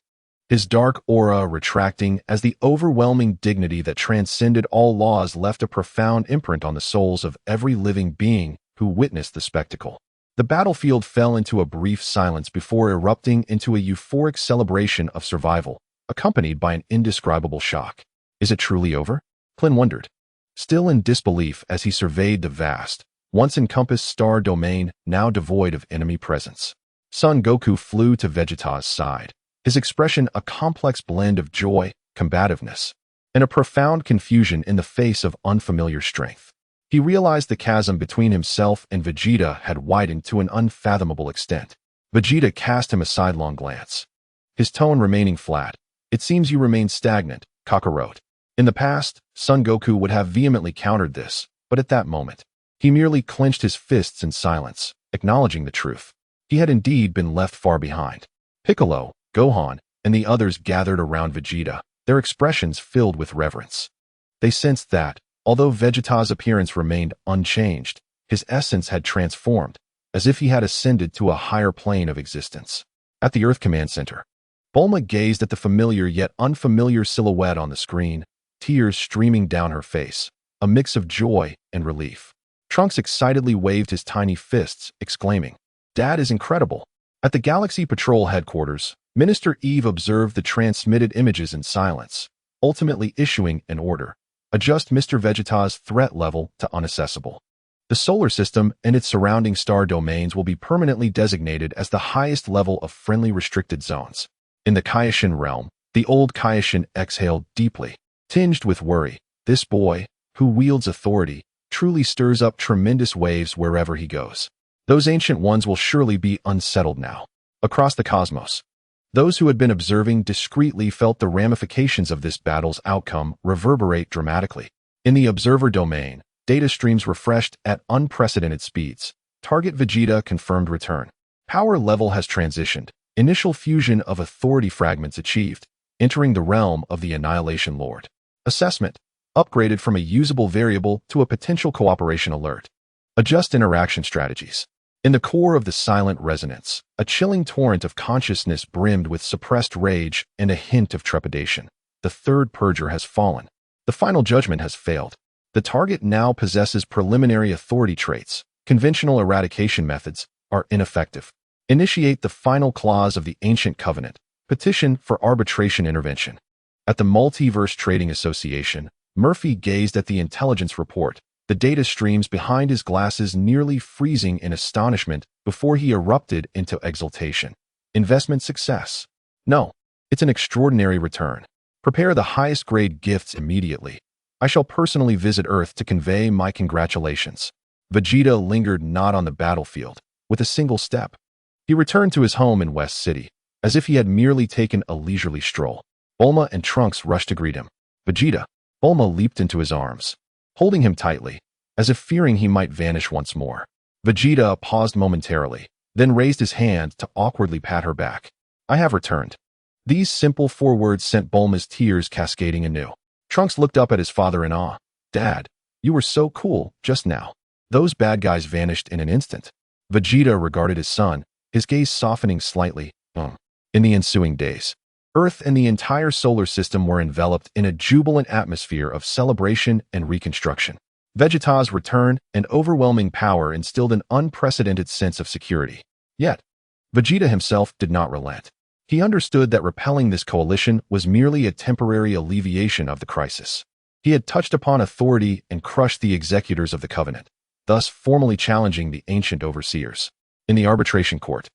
Speaker 1: his dark aura retracting as the overwhelming dignity that transcended all laws left a profound imprint on the souls of every living being who witnessed the spectacle. The battlefield fell into a brief silence before erupting into a euphoric celebration of survival, accompanied by an indescribable shock. Is it truly over? Clint wondered, still in disbelief as he surveyed the vast, once encompassed star domain now devoid of enemy presence. Son Goku flew to Vegeta's side, his expression a complex blend of joy, combativeness, and a profound confusion in the face of unfamiliar strength. He realized the chasm between himself and Vegeta had widened to an unfathomable extent. Vegeta cast him a sidelong glance, his tone remaining flat. It seems you remain stagnant, Kakarot. In the past, Son Goku would have vehemently countered this, but at that moment, he merely clenched his fists in silence, acknowledging the truth. He had indeed been left far behind. Piccolo, Gohan, and the others gathered around Vegeta, their expressions filled with reverence. They sensed that, although Vegeta's appearance remained unchanged, his essence had transformed, as if he had ascended to a higher plane of existence. At the Earth Command Center, Bulma gazed at the familiar yet unfamiliar silhouette on the screen, tears streaming down her face, a mix of joy and relief. Trunks excitedly waved his tiny fists, exclaiming, "Dad is incredible." At the Galaxy Patrol headquarters, Minister Eve observed the transmitted images in silence, ultimately issuing an order. Adjust Mr. Vegeta's threat level to unaccessible. The solar system and its surrounding star domains will be permanently designated as the highest level of friendly restricted zones. In the Kaioshin realm, the old Kaioshin exhaled deeply, tinged with worry. This boy, who wields authority, truly stirs up tremendous waves wherever he goes. Those ancient ones will surely be unsettled now. Across the cosmos, those who had been observing discreetly felt the ramifications of this battle's outcome reverberate dramatically. In the observer domain, data streams refreshed at unprecedented speeds. Target Vegeta confirmed return. Power level has transitioned. Initial fusion of authority fragments achieved, entering the realm of the Annihilation Lord. Assessment. Upgraded from a usable variable to a potential cooperation alert. Adjust interaction strategies. In the core of the silent resonance, a chilling torrent of consciousness brimmed with suppressed rage and a hint of trepidation. The third purger has fallen. The final judgment has failed. The target now possesses preliminary authority traits. Conventional eradication methods are ineffective. Initiate the final clause of the Ancient Covenant. Petition for arbitration intervention. At the Multiverse Trading Association, Murphy gazed at the intelligence report, the data streams behind his glasses nearly freezing in astonishment before he erupted into exultation. Investment success. No, it's an extraordinary return. Prepare the highest grade gifts immediately. I shall personally visit Earth to convey my congratulations. Vegeta lingered not on the battlefield, with a single step. He returned to his home in West City, as if he had merely taken a leisurely stroll. Bulma and Trunks rushed to greet him. Vegeta. Bulma leaped into his arms, holding him tightly, as if fearing he might vanish once more. Vegeta paused momentarily, then raised his hand to awkwardly pat her back. I have returned. These simple 4 words sent Bulma's tears cascading anew. Trunks looked up at his father in awe. Dad, you were so cool just now. Those bad guys vanished in an instant. Vegeta regarded his son, his gaze softening slightly. In the ensuing days, Earth and the entire solar system were enveloped in a jubilant atmosphere of celebration and reconstruction. Vegeta's return and overwhelming power instilled an unprecedented sense of security. Yet, Vegeta himself did not relent. He understood that repelling this coalition was merely a temporary alleviation of the crisis. He had touched upon authority and crushed the executors of the Covenant, thus formally challenging the ancient overseers. In the arbitration court,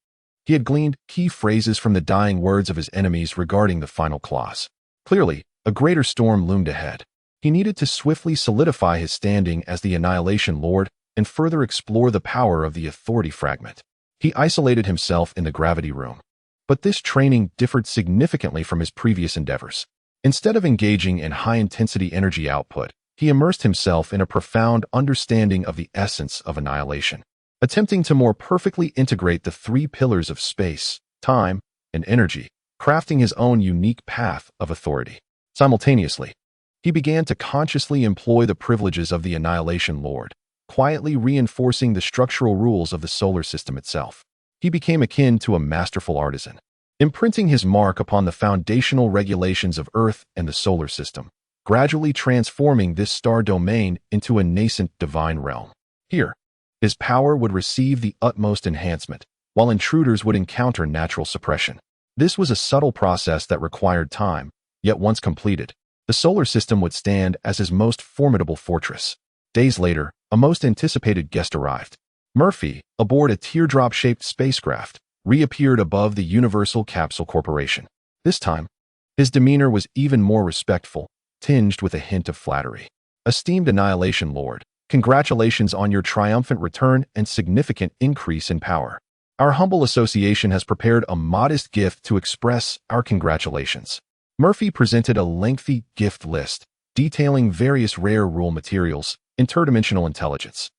Speaker 1: he had gleaned key phrases from the dying words of his enemies regarding the final clause. Clearly, a greater storm loomed ahead. He needed to swiftly solidify his standing as the Annihilation Lord and further explore the power of the authority fragment. He isolated himself in the gravity room. But this training differed significantly from his previous endeavors. Instead of engaging in high-intensity energy output, he immersed himself in a profound understanding of the essence of annihilation, attempting to more perfectly integrate the 3 pillars of space, time, and energy, crafting his own unique path of authority. Simultaneously, he began to consciously employ the privileges of the Annihilation Lord, quietly reinforcing the structural rules of the solar system itself. He became akin to a masterful artisan, imprinting his mark upon the foundational regulations of Earth and the solar system, gradually transforming this star domain into a nascent divine realm. Here, his power would receive the utmost enhancement, while intruders would encounter natural suppression. This was a subtle process that required time, yet once completed, the solar system would stand as his most formidable fortress. Days later, a most anticipated guest arrived. Murphy, aboard a teardrop-shaped spacecraft, reappeared above the Universal Capsule Corporation. This time, his demeanor was even more respectful, tinged with a hint of flattery. Esteemed Annihilation Lord, congratulations on your triumphant return and significant increase in power. Our humble association has prepared a modest gift to express our congratulations. Murphy presented a lengthy gift list, detailing various rare rule materials, interdimensional intelligence,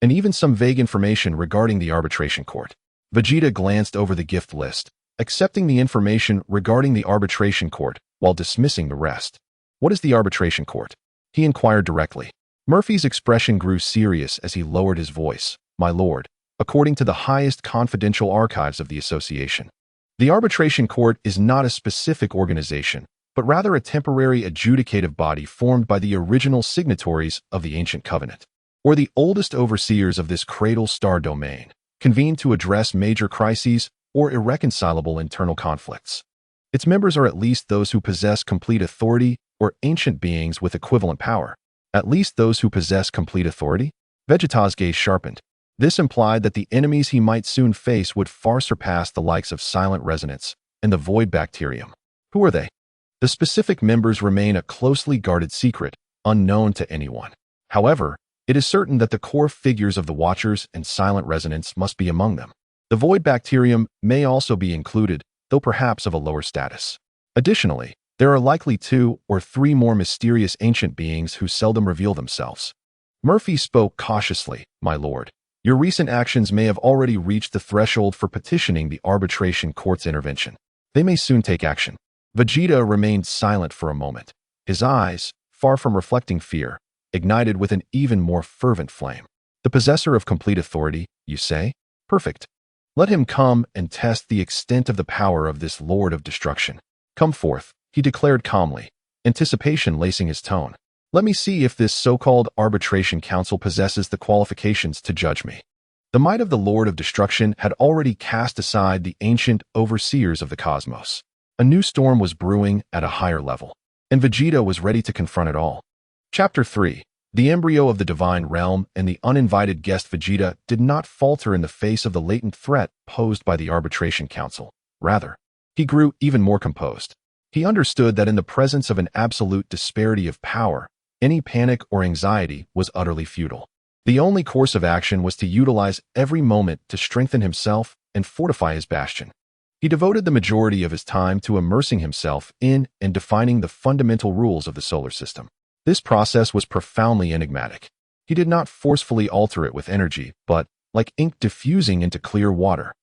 Speaker 1: and even some vague information regarding the arbitration court. Vegeta glanced over the gift list, accepting the information regarding the arbitration court while dismissing the rest. What is the arbitration court? He inquired directly. Murphy's expression grew serious as he lowered his voice. My lord, according to the highest confidential archives of the association, the arbitration court is not a specific organization, but rather a temporary adjudicative body formed by the original signatories of the Ancient Covenant, or the oldest overseers of this cradle star domain, convened to address major crises or irreconcilable internal conflicts. Its members are at least those who possess complete authority or ancient beings with equivalent power. At least those who possess complete authority? Vegeta's gaze sharpened. This implied that the enemies he might soon face would far surpass the likes of Silent Resonance and the Void Bacterium. Who are they? The specific members remain a closely guarded secret, unknown to anyone. However, it is certain that the core figures of the Watchers and Silent Resonance must be among them. The Void Bacterium may also be included, though perhaps of a lower status. Additionally, there are likely 2 or 3 more mysterious ancient beings who seldom reveal themselves. Murphy spoke cautiously, "My lord. Your recent actions may have already reached the threshold for petitioning the arbitration court's intervention. They may soon take action." Vegeta remained silent for a moment. His eyes, far from reflecting fear, ignited with an even more fervent flame. The possessor of complete authority, you say? Perfect. Let him come and test the extent of the power of this Lord of Destruction. Come forth, he declared calmly, anticipation lacing his tone. Let me see if this so-called arbitration council possesses the qualifications to judge me. The might of the Lord of Destruction had already cast aside the ancient overseers of the cosmos. A new storm was brewing at a higher level, and Vegeta was ready to confront it all. Chapter 3. The embryo of the Divine Realm and the uninvited guest Vegeta did not falter in the face of the latent threat posed by the Arbitration Council. Rather, he grew even more composed. He understood that in the presence of an absolute disparity of power, any panic or anxiety was utterly futile. The only course of action was to utilize every moment to strengthen himself and fortify his bastion. He devoted the majority of his time to immersing himself in and defining the fundamental rules of the solar system. This process was profoundly enigmatic. He did not forcefully alter it with energy, but, like ink diffusing into clear water,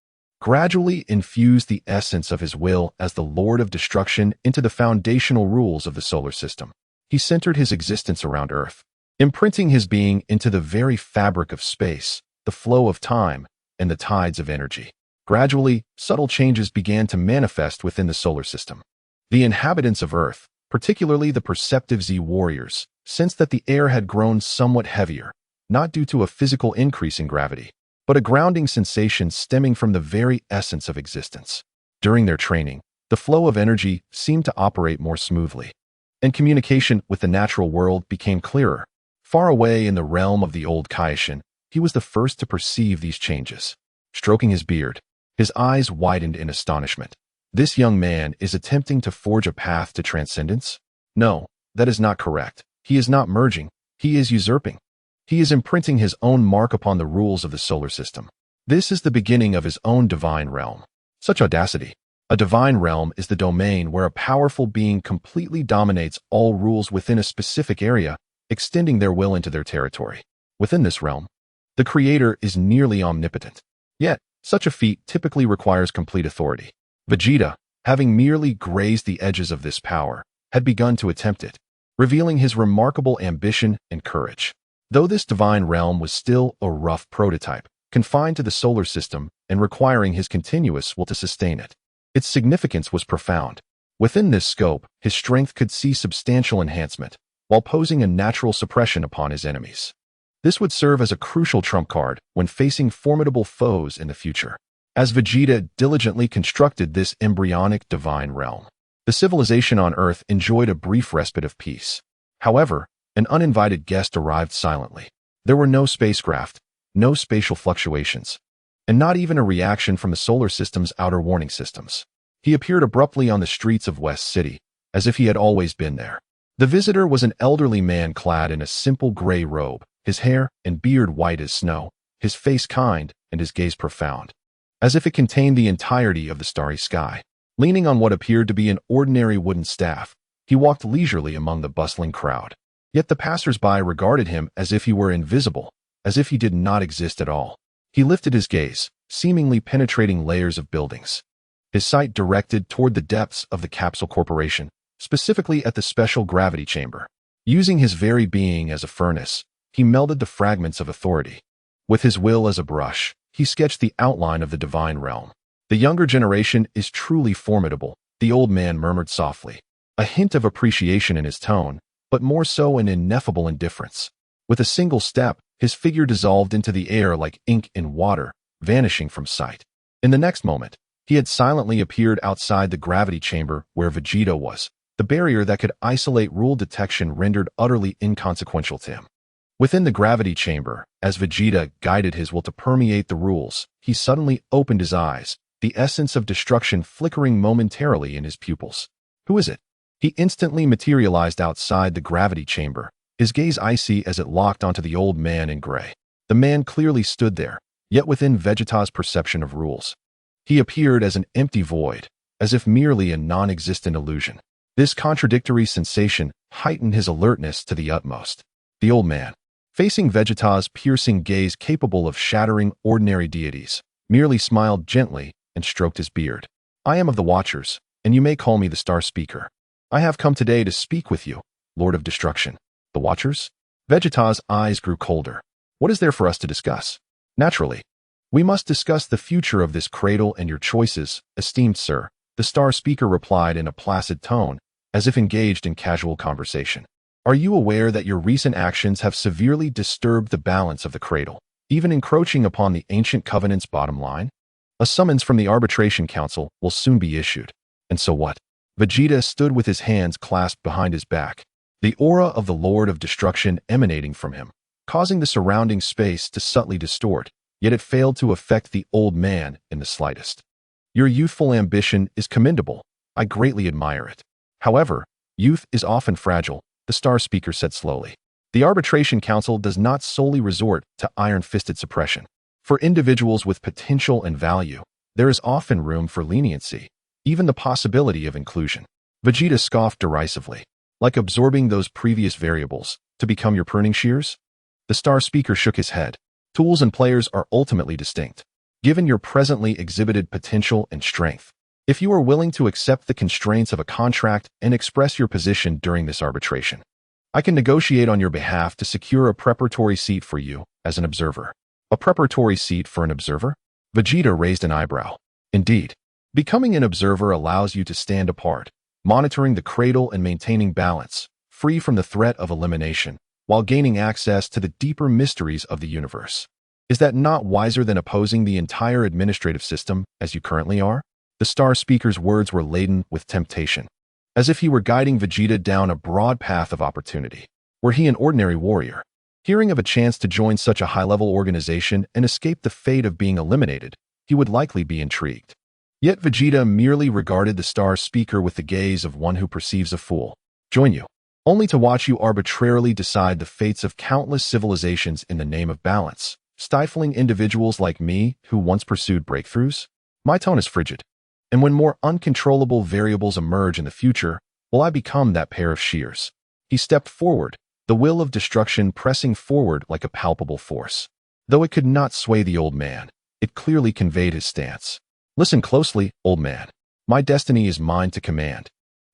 Speaker 1: gradually infused the essence of his will as the Lord of Destruction into the foundational rules of the solar system. He centered his existence around Earth, imprinting his being into the very fabric of space, the flow of time, and the tides of energy. Gradually, subtle changes began to manifest within the solar system. The inhabitants of Earth, particularly the perceptive Z warriors, sensed that the air had grown somewhat heavier, not due to a physical increase in gravity, but a grounding sensation stemming from the very essence of existence. During their training, the flow of energy seemed to operate more smoothly, and communication with the natural world became clearer. Far away in the realm of the old Kaishin, he was the first to perceive these changes. Stroking his beard, his eyes widened in astonishment. This young man is attempting to forge a path to transcendence? No, that is not correct. He is not merging. He is usurping. He is imprinting his own mark upon the rules of the solar system. This is the beginning of his own divine realm. Such audacity. A divine realm is the domain where a powerful being completely dominates all rules within a specific area, extending their will into their territory. Within this realm, the creator is nearly omnipotent. Yet, such a feat typically requires complete authority. Vegeta, having merely grazed the edges of this power, had begun to attempt it, revealing his remarkable ambition and courage. Though this divine realm was still a rough prototype, confined to the solar system and requiring his continuous will to sustain it, its significance was profound. Within this scope, his strength could see substantial enhancement, while posing a natural suppression upon his enemies. This would serve as a crucial trump card when facing formidable foes in the future. As Vegeta diligently constructed this embryonic divine realm, the civilization on Earth enjoyed a brief respite of peace. However, an uninvited guest arrived silently. There were no spacecraft, no spatial fluctuations, and not even a reaction from the solar system's outer warning systems. He appeared abruptly on the streets of West City, as if he had always been there. The visitor was an elderly man clad in a simple gray robe, his hair and beard white as snow, his face kind and his gaze profound, as if it contained the entirety of the starry sky. Leaning on what appeared to be an ordinary wooden staff, he walked leisurely among the bustling crowd. Yet the passers-by regarded him as if he were invisible, as if he did not exist at all. He lifted his gaze, seemingly penetrating layers of buildings, his sight directed toward the depths of the Capsule Corporation, specifically at the special gravity chamber. Using his very being as a furnace, he melded the fragments of authority. With his will as a brush, he sketched the outline of the divine realm. The younger generation is truly formidable, the old man murmured softly, a hint of appreciation in his tone, but more so an ineffable indifference. With a single step, his figure dissolved into the air like ink in water, vanishing from sight. In the next moment, he had silently appeared outside the gravity chamber where Vegeta was, the barrier that could isolate rule detection rendered utterly inconsequential to him. Within the gravity chamber, as Vegeta guided his will to permeate the rules, he suddenly opened his eyes, the essence of destruction flickering momentarily in his pupils. Who is it? He instantly materialized outside the gravity chamber, his gaze icy as it locked onto the old man in gray. The man clearly stood there, yet within Vegeta's perception of rules. He appeared as an empty void, as if merely a non-existent illusion. This contradictory sensation heightened his alertness to the utmost. The old man, facing Vegeta's piercing gaze capable of shattering ordinary deities, merely smiled gently and stroked his beard. I am of the Watchers, and you may call me the Star Speaker. I have come today to speak with you, Lord of Destruction. The Watchers? Vegeta's eyes grew colder. What is there for us to discuss? Naturally. We must discuss the future of this cradle and your choices, esteemed sir, the Star Speaker replied in a placid tone, as if engaged in casual conversation. Are you aware that your recent actions have severely disturbed the balance of the cradle, even encroaching upon the ancient covenant's bottom line? A summons from the Arbitration Council will soon be issued. And so what? Vegeta stood with his hands clasped behind his back, the aura of the Lord of Destruction emanating from him, causing the surrounding space to subtly distort, yet it failed to affect the old man in the slightest. Your youthful ambition is commendable. I greatly admire it. However, youth is often fragile, the Star Speaker said slowly. The Arbitration Council does not solely resort to iron-fisted suppression. For individuals with potential and value, there is often room for leniency, even the possibility of inclusion. Vegeta scoffed derisively. Like absorbing those previous variables to become your pruning shears? The Star Speaker shook his head. Tools and players are ultimately distinct, given your presently exhibited potential and strength. If you are willing to accept the constraints of a contract and express your position during this arbitration, I can negotiate on your behalf to secure a preparatory seat for you as an observer. A preparatory seat for an observer? Vegeta raised an eyebrow. Indeed, becoming an observer allows you to stand apart, monitoring the cradle and maintaining balance, free from the threat of elimination, while gaining access to the deeper mysteries of the universe. Is that not wiser than opposing the entire administrative system as you currently are? The Star Speaker's words were laden with temptation, as if he were guiding Vegeta down a broad path of opportunity. Were he an ordinary warrior, hearing of a chance to join such a high-level organization and escape the fate of being eliminated, he would likely be intrigued. Yet Vegeta merely regarded the Star Speaker with the gaze of one who perceives a fool. Join you, only to watch you arbitrarily decide the fates of countless civilizations in the name of balance, stifling individuals like me who once pursued breakthroughs? My tone is frigid. And when more uncontrollable variables emerge in the future, will I become that pair of shears? He stepped forward, the will of destruction pressing forward like a palpable force. Though it could not sway the old man, it clearly conveyed his stance. Listen closely, old man. My destiny is mine to command.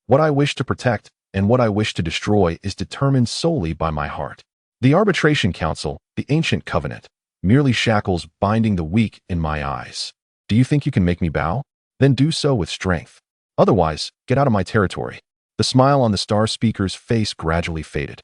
Speaker 1: What I wish to protect and what I wish to destroy is determined solely by my heart. The Arbitration Council, the ancient covenant, merely shackles binding the weak in my eyes. Do you think you can make me bow? Then do so with strength. Otherwise, get out of my territory. The smile on the Star Speaker's face gradually faded,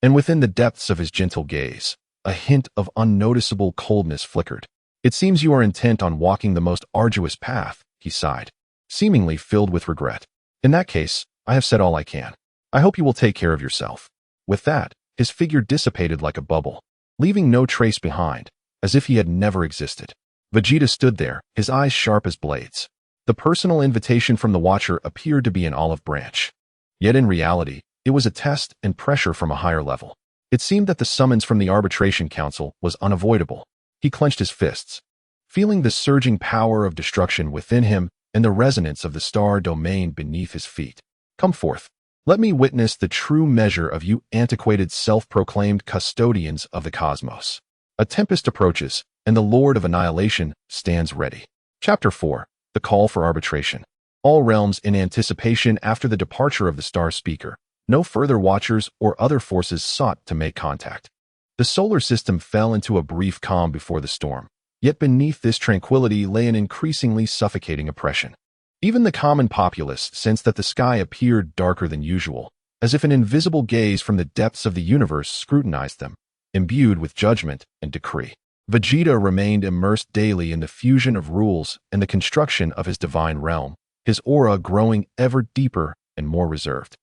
Speaker 1: and within the depths of his gentle gaze, a hint of unnoticeable coldness flickered. It seems you are intent on walking the most arduous path, he sighed, seemingly filled with regret. In that case, I have said all I can. I hope you will take care of yourself. With that, his figure dissipated like a bubble, leaving no trace behind, as if he had never existed. Vegeta stood there, his eyes sharp as blades. The personal invitation from the Watcher appeared to be an olive branch. Yet in reality, it was a test and pressure from a higher level. It seemed that the summons from the Arbitration Council was unavoidable. He clenched his fists, feeling the surging power of destruction within him and the resonance of the star domain beneath his feet. Come forth. Let me witness the true measure of you antiquated self-proclaimed custodians of the cosmos. A tempest approaches, and the Lord of Annihilation stands ready. Chapter 4. The Call for Arbitration. All realms in anticipation after the departure of the Star Speaker. No further Watchers or other forces sought to make contact. The solar system fell into a brief calm before the storm, yet beneath this tranquility lay an increasingly suffocating oppression. Even the common populace sensed that the sky appeared darker than usual, as if an invisible gaze from the depths of the universe scrutinized them, imbued with judgment and decree. Vegeta remained immersed daily in the fusion of rules and the construction of his divine realm, his aura growing ever deeper and more reserved.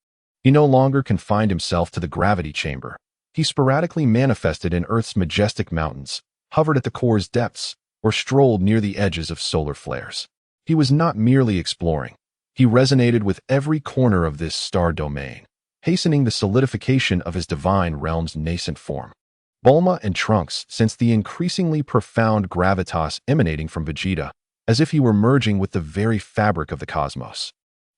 Speaker 1: He no longer confined himself to the gravity chamber. He sporadically manifested in Earth's majestic mountains, hovered at the core's depths, or strolled near the edges of solar flares. He was not merely exploring. He resonated with every corner of this star domain, hastening the solidification of his divine realm's nascent form. Bulma and Trunks sensed the increasingly profound gravitas emanating from Vegeta, as if he were merging with the very fabric of the cosmos,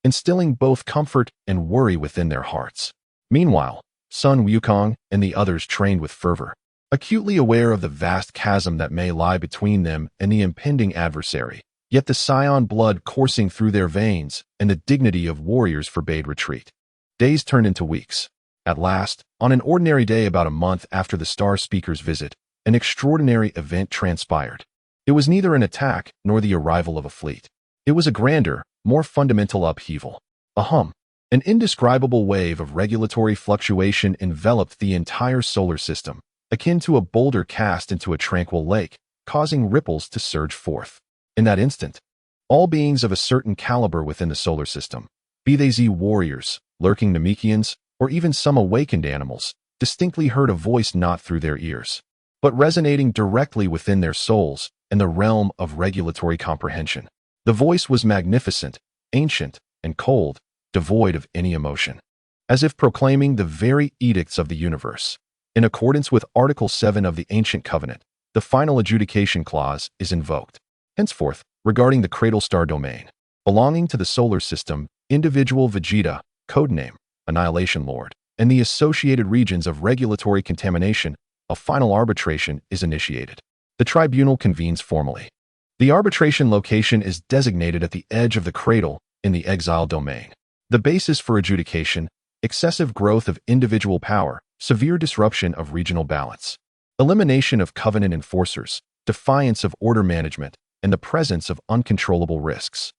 Speaker 1: instilling both comfort and worry within their hearts. Meanwhile, Sun Wukong and the others trained with fervor, acutely aware of the vast chasm that may lie between them and the impending adversary, yet the Scion blood coursing through their veins and the dignity of warriors forbade retreat. Days turned into weeks. At last, on an ordinary day about a month after the Star Speaker's visit, an extraordinary event transpired. It was neither an attack nor the arrival of a fleet. It was a grander, more fundamental upheaval. An indescribable wave of regulatory fluctuation enveloped the entire solar system, akin to a boulder cast into a tranquil lake, causing ripples to surge forth. In that instant, all beings of a certain caliber within the solar system, be they Z warriors, lurking Namekians, or even some awakened animals, distinctly heard a voice not through their ears, but resonating directly within their souls in the realm of regulatory comprehension. The voice was magnificent, ancient, and cold, devoid of any emotion, as if proclaiming the very edicts of the universe. In accordance with Article 7 of the Ancient Covenant, the final adjudication clause is invoked. Henceforth, regarding the Cradle Star domain, belonging to the solar system, individual Vegeta, codename Annihilation Lord, and the associated regions of regulatory contamination, a final arbitration is initiated. The tribunal convenes formally. The arbitration location is designated at the edge of the cradle in the exile domain. The basis for adjudication: excessive growth of individual power, severe disruption of regional balance, elimination of covenant enforcers, defiance of order management, and the presence of uncontrollable risks.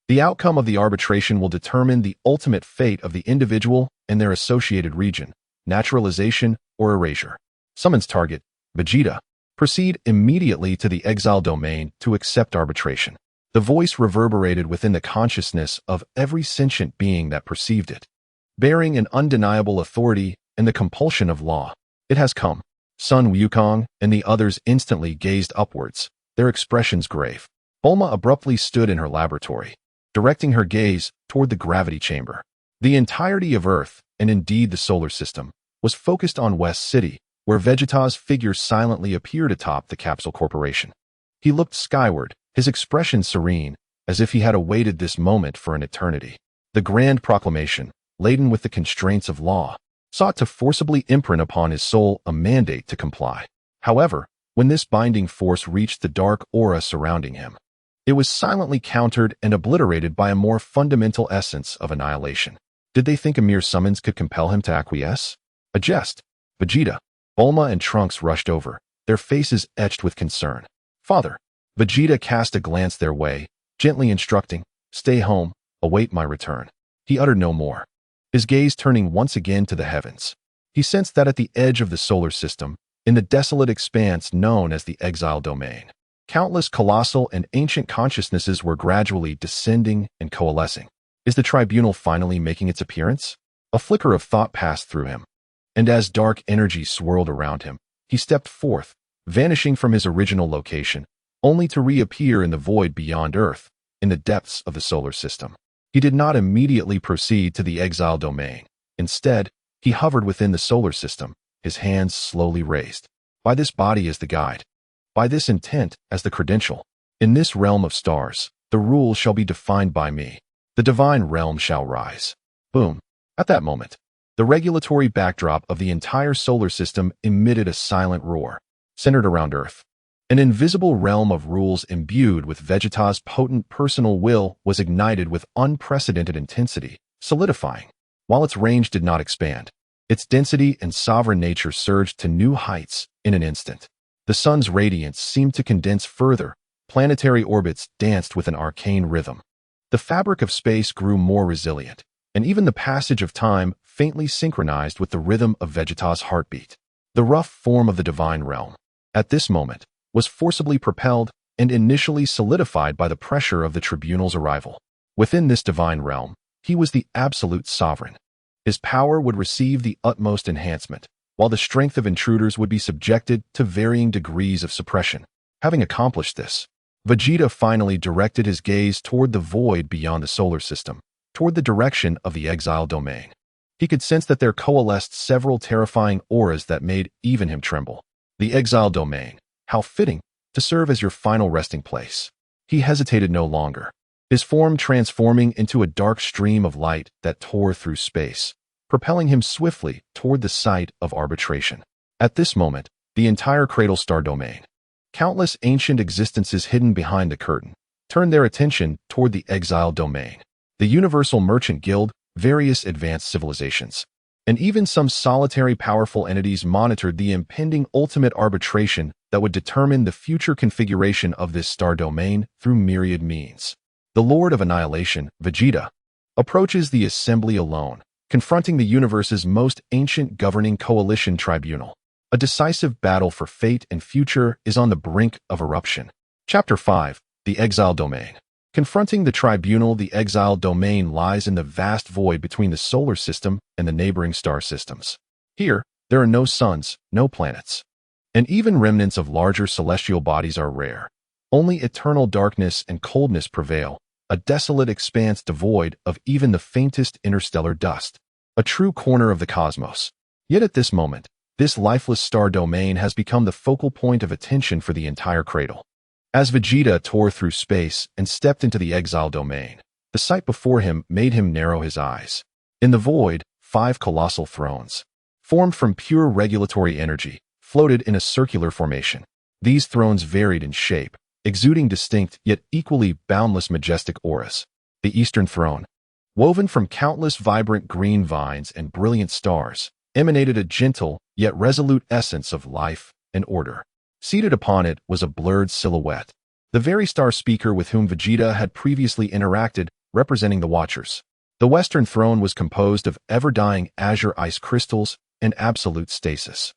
Speaker 1: The outcome of the arbitration will determine the ultimate fate of the individual and their associated region, naturalization or erasure. Summons target: Vegeta. Proceed immediately to the exile domain to accept arbitration. The voice reverberated within the consciousness of every sentient being that perceived it, bearing an undeniable authority and the compulsion of law. It has come. Sun Wukong and the others instantly gazed upwards, their expressions grave. Bulma abruptly stood in her laboratory, directing her gaze toward the gravity chamber. The entirety of Earth, and indeed the solar system, was focused on West City, where Vegeta's figure silently appeared atop the Capsule Corporation. He looked skyward, his expression serene, as if he had awaited this moment for an eternity. The grand proclamation, laden with the constraints of law, sought to forcibly imprint upon his soul a mandate to comply. However, when this binding force reached the dark aura surrounding him, it was silently countered and obliterated by a more fundamental essence of annihilation. Did they think a mere summons could compel him to acquiesce? A jest. Vegeta. Bulma and Trunks rushed over, their faces etched with concern. Father. Vegeta cast a glance their way, gently instructing, "Stay home, await my return." He uttered no more, his gaze turning once again to the heavens. He sensed that at the edge of the solar system, in the desolate expanse known as the exile domain, countless colossal and ancient consciousnesses were gradually descending and coalescing. Is the tribunal finally making its appearance? A flicker of thought passed through him, and as dark energy swirled around him, he stepped forth, vanishing from his original location, only to reappear in the void beyond Earth, in the depths of the solar system. He did not immediately proceed to the exile domain. Instead, he hovered within the solar system, his hands slowly raised. By this body as the guide, by this intent as the credential, in this realm of stars, the rules shall be defined by me. The divine realm shall rise. Boom. At that moment, the regulatory backdrop of the entire solar system emitted a silent roar, centered around Earth. An invisible realm of rules imbued with Vegeta's potent personal will was ignited with unprecedented intensity, solidifying. While its range did not expand, its density and sovereign nature surged to new heights in an instant. The sun's radiance seemed to condense further, planetary orbits danced with an arcane rhythm. The fabric of space grew more resilient, and even the passage of time faintly synchronized with the rhythm of Vegeta's heartbeat. The rough form of the divine realm, at this moment, was forcibly propelled and initially solidified by the pressure of the tribunal's arrival. Within this divine realm, he was the absolute sovereign. His power would receive the utmost enhancement, while the strength of intruders would be subjected to varying degrees of suppression. Having accomplished this, Vegeta finally directed his gaze toward the void beyond the solar system, toward the direction of the exile domain. He could sense that there coalesced several terrifying auras that made even him tremble. The exile domain, how fitting to serve as your final resting place. He hesitated no longer, his form transforming into a dark stream of light that tore through space, propelling him swiftly toward the site of arbitration. At this moment, the entire Cradle Star domain, countless ancient existences hidden behind the curtain, turned their attention toward the exile domain. The Universal Merchant Guild, various advanced civilizations, and even some solitary powerful entities monitored the impending ultimate arbitration that would determine the future configuration of this star domain through myriad means. The Lord of Annihilation, Vegeta, approaches the assembly alone, confronting the universe's most ancient governing coalition tribunal. A decisive battle for fate and future is on the brink of eruption. Chapter 5. The Exile Domain. Confronting the tribunal, the exile domain lies in the vast void between the solar system and the neighboring star systems. Here, there are no suns, no planets, and even remnants of larger celestial bodies are rare. Only eternal darkness and coldness prevail, a desolate expanse devoid of even the faintest interstellar dust. A true corner of the cosmos. Yet at this moment, this lifeless star domain has become the focal point of attention for the entire cradle. As Vegeta tore through space and stepped into the exile domain, the sight before him made him narrow his eyes. In the void, 5 colossal thrones, formed from pure regulatory energy, floated in a circular formation. These thrones varied in shape, exuding distinct yet equally boundless majestic auras. The Eastern Throne, woven from countless vibrant green vines and brilliant stars, emanated a gentle yet resolute essence of life and order. Seated upon it was a blurred silhouette, the very star speaker with whom Vegeta had previously interacted, representing the Watchers. The Western Throne was composed of ever-dying azure ice crystals and absolute stasis,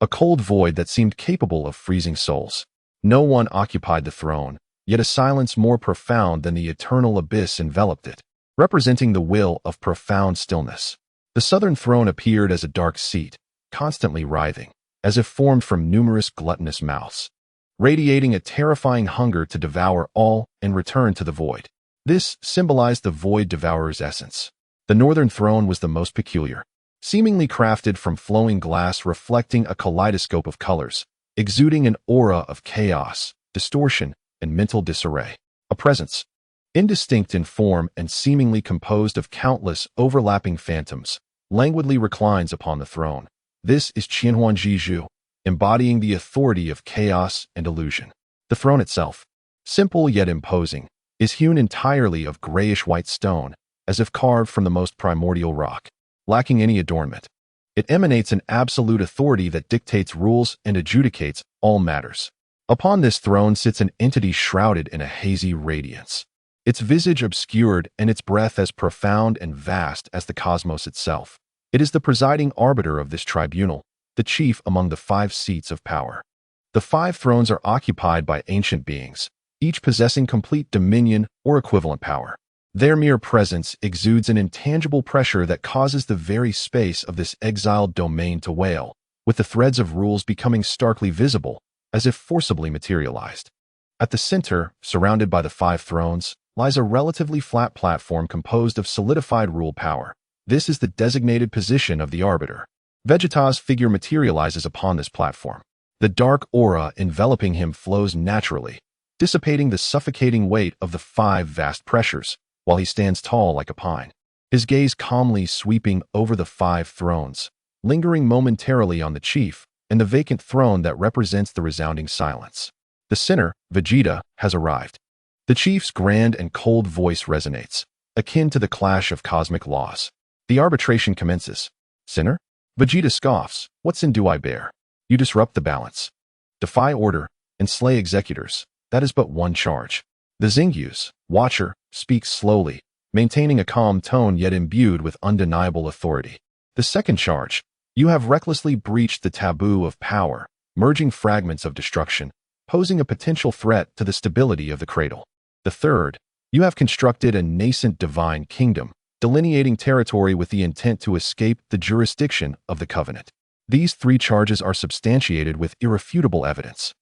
Speaker 1: a cold void that seemed capable of freezing souls. No one occupied the throne, yet a silence more profound than the eternal abyss enveloped it, representing the will of profound stillness. The Southern Throne appeared as a dark seat, constantly writhing, as if formed from numerous gluttonous mouths, radiating a terrifying hunger to devour all and return to the void. This symbolized the void devourer's essence. The Northern Throne was the most peculiar, seemingly crafted from flowing glass reflecting a kaleidoscope of colors, exuding an aura of chaos, distortion, and mental disarray. A presence, indistinct in form and seemingly composed of countless overlapping phantoms, languidly reclines upon the throne. This is Qianhuan Jizhu, embodying the authority of chaos and illusion. The throne itself, simple yet imposing, is hewn entirely of grayish-white stone, as if carved from the most primordial rock, lacking any adornment. It emanates an absolute authority that dictates rules and adjudicates all matters. Upon this throne sits an entity shrouded in a hazy radiance, its visage obscured and its breath as profound and vast as the cosmos itself. It is the presiding arbiter of this tribunal, the chief among the 5 seats of power. The 5 thrones are occupied by ancient beings, each possessing complete dominion or equivalent power. Their mere presence exudes an intangible pressure that causes the very space of this exiled domain to wail, with the threads of rules becoming starkly visible, as if forcibly materialized. At the center, surrounded by the 5 thrones, lies a relatively flat platform composed of solidified rule power. This is the designated position of the arbiter. Vegeta's figure materializes upon this platform. The dark aura enveloping him flows naturally, dissipating the suffocating weight of the 5 vast pressures, while he stands tall like a pine, his gaze calmly sweeping over the 5 thrones, lingering momentarily on the chief and the vacant throne that represents the resounding silence. The sinner, Vegeta, has arrived. The chief's grand and cold voice resonates, akin to the clash of cosmic laws. The arbitration commences. Sinner? Vegeta scoffs. What sin do I bear? You disrupt the balance, defy order, and slay executors. That is but one charge. The Xingyu's Watcher speaks slowly, maintaining a calm tone yet imbued with undeniable authority. The second charge. You have recklessly breached the taboo of power, merging fragments of destruction, posing a potential threat to the stability of the cradle. The third. You have constructed a nascent divine kingdom, delineating territory with the intent to escape the jurisdiction of the Covenant. These 3 charges are substantiated with irrefutable evidence.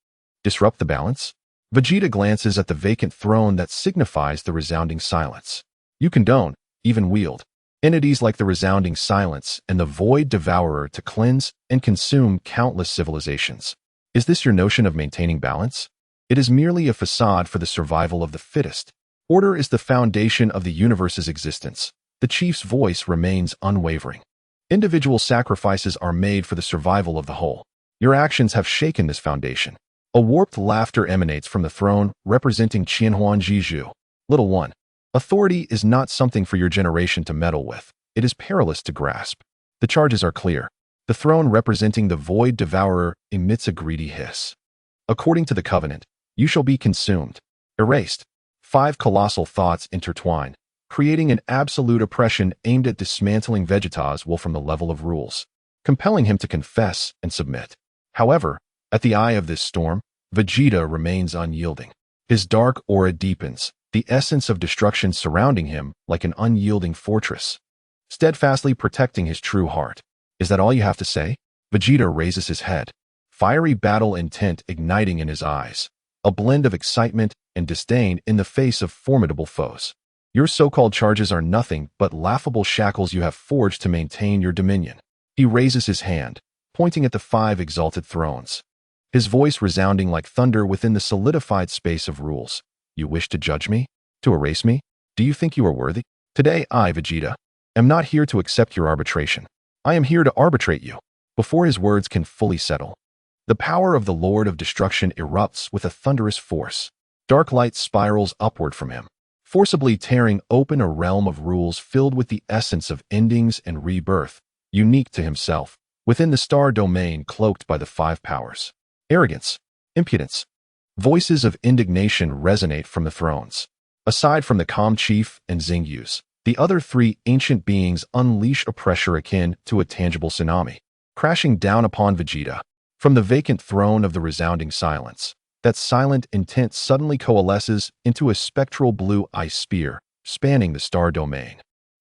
Speaker 1: Disrupt the balance? Vegeta glances at the vacant throne that signifies the resounding silence. You condone, even wield, entities like the resounding silence and the void devourer to cleanse and consume countless civilizations. Is this your notion of maintaining balance? It is merely a facade for the survival of the fittest. Order is the foundation of the universe's existence. The chief's voice remains unwavering. Individual sacrifices are made for the survival of the whole. Your actions have shaken this foundation. A warped laughter emanates from the throne, representing Qianhuan Jizhu. Little one, authority is not something for your generation to meddle with. It is perilous to grasp. The charges are clear. The throne representing the void devourer emits a greedy hiss. According to the Covenant, you shall be consumed, erased. 5 colossal thoughts intertwine, creating an absolute oppression aimed at dismantling Vegeta's will from the level of rules, compelling him to confess and submit. However, at the eye of this storm, Vegeta remains unyielding. His dark aura deepens, the essence of destruction surrounding him like an unyielding fortress, steadfastly protecting his true heart. Is that all you have to say? Vegeta raises his head, fiery battle intent igniting in his eyes, a blend of excitement and disdain in the face of formidable foes. Your so-called charges are nothing but laughable shackles you have forged to maintain your dominion. He raises his hand, pointing at the 5 exalted thrones, his voice resounding like thunder within the solidified space of rules. You wish to judge me? To erase me? Do you think you are worthy? Today I, Vegeta, am not here to accept your arbitration. I am here to arbitrate you. Before his words can fully settle, the power of the Lord of Destruction erupts with a thunderous force. Dark light spirals upward from him, forcibly tearing open a realm of rules filled with the essence of endings and rebirth, unique to himself, within the star domain cloaked by the 5 powers. Arrogance, impudence. Voices of indignation resonate from the thrones. Aside from the Kame chief and Xingyu's, the other 3 ancient beings unleash a pressure akin to a tangible tsunami, crashing down upon Vegeta. From the vacant throne of the resounding silence, that silent intent suddenly coalesces into a spectral blue ice spear, spanning the star domain.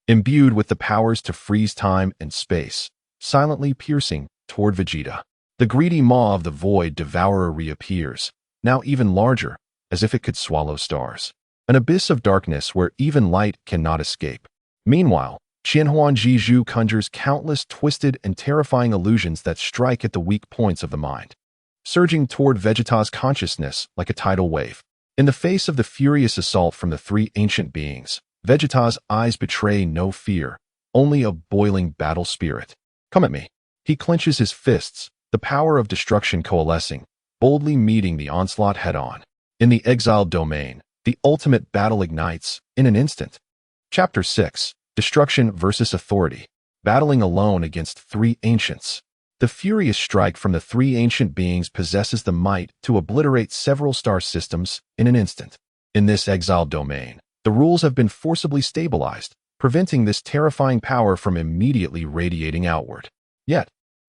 Speaker 1: Imbued with the powers to freeze time and space, silently piercing toward Vegeta. The greedy maw of the void devourer reappears, now even larger, as if it could swallow stars. An abyss of darkness where even light cannot escape. Meanwhile, Qianhuan Jizhu conjures countless twisted and terrifying illusions that strike at the weak points of the mind, surging toward Vegeta's consciousness like a tidal wave. In the face of the furious assault from the 3 ancient beings, Vegeta's eyes betray no fear, only a boiling battle spirit. Come at me. He clenches his fists, the power of destruction coalescing, boldly meeting the onslaught head-on. In the exiled domain, the ultimate battle ignites in an instant. Chapter 6. Destruction versus Authority. Battling alone against 3 ancients. The furious strike from the 3 ancient beings possesses the might to obliterate several star systems in an instant. In this exiled domain, the rules have been forcibly stabilized, preventing this terrifying power from immediately radiating outward. Yet,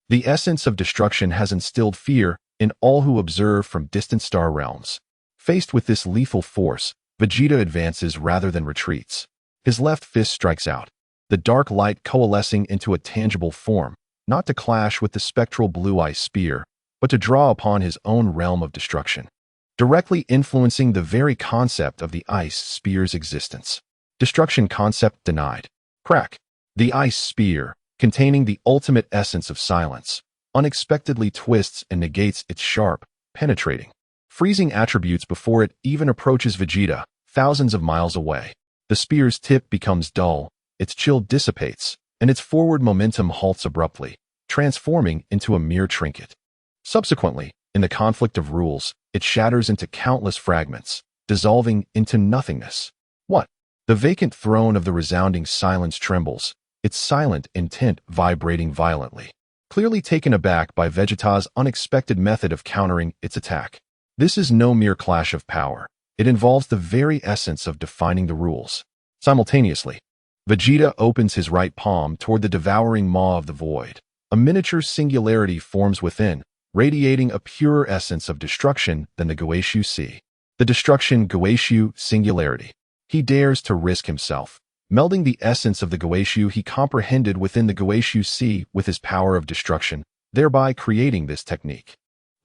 Speaker 1: the essence of destruction has instilled fear in all who observe from distant star realms. Faced with this lethal force, Vegeta advances rather than retreats. His left fist strikes out, the dark light coalescing into a tangible form, not to clash with the spectral blue ice spear, but to draw upon his own realm of destruction, directly influencing the very concept of the ice spear's existence. Destruction concept denied. Crack. The ice spear, containing the ultimate essence of silence, unexpectedly twists and negates its sharp, penetrating, freezing attributes before it even approaches Vegeta, thousands of miles away. The spear's tip becomes dull, its chill dissipates, and its forward momentum halts abruptly, transforming into a mere trinket. Subsequently, in the conflict of rules, it shatters into countless fragments, dissolving into nothingness. What? The vacant throne of the resounding silence trembles, its silent intent vibrating violently, clearly taken aback by Vegeta's unexpected method of countering its attack. This is no mere clash of power. It involves the very essence of defining the rules. Simultaneously, Vegeta opens his right palm toward the devouring maw of the void. A miniature singularity forms within, radiating a purer essence of destruction than the Goku Sea. The destruction Goku singularity. He dares to risk himself, melding the essence of the Goeshu he comprehended within the Goeshu Sea with his power of destruction, thereby creating this technique.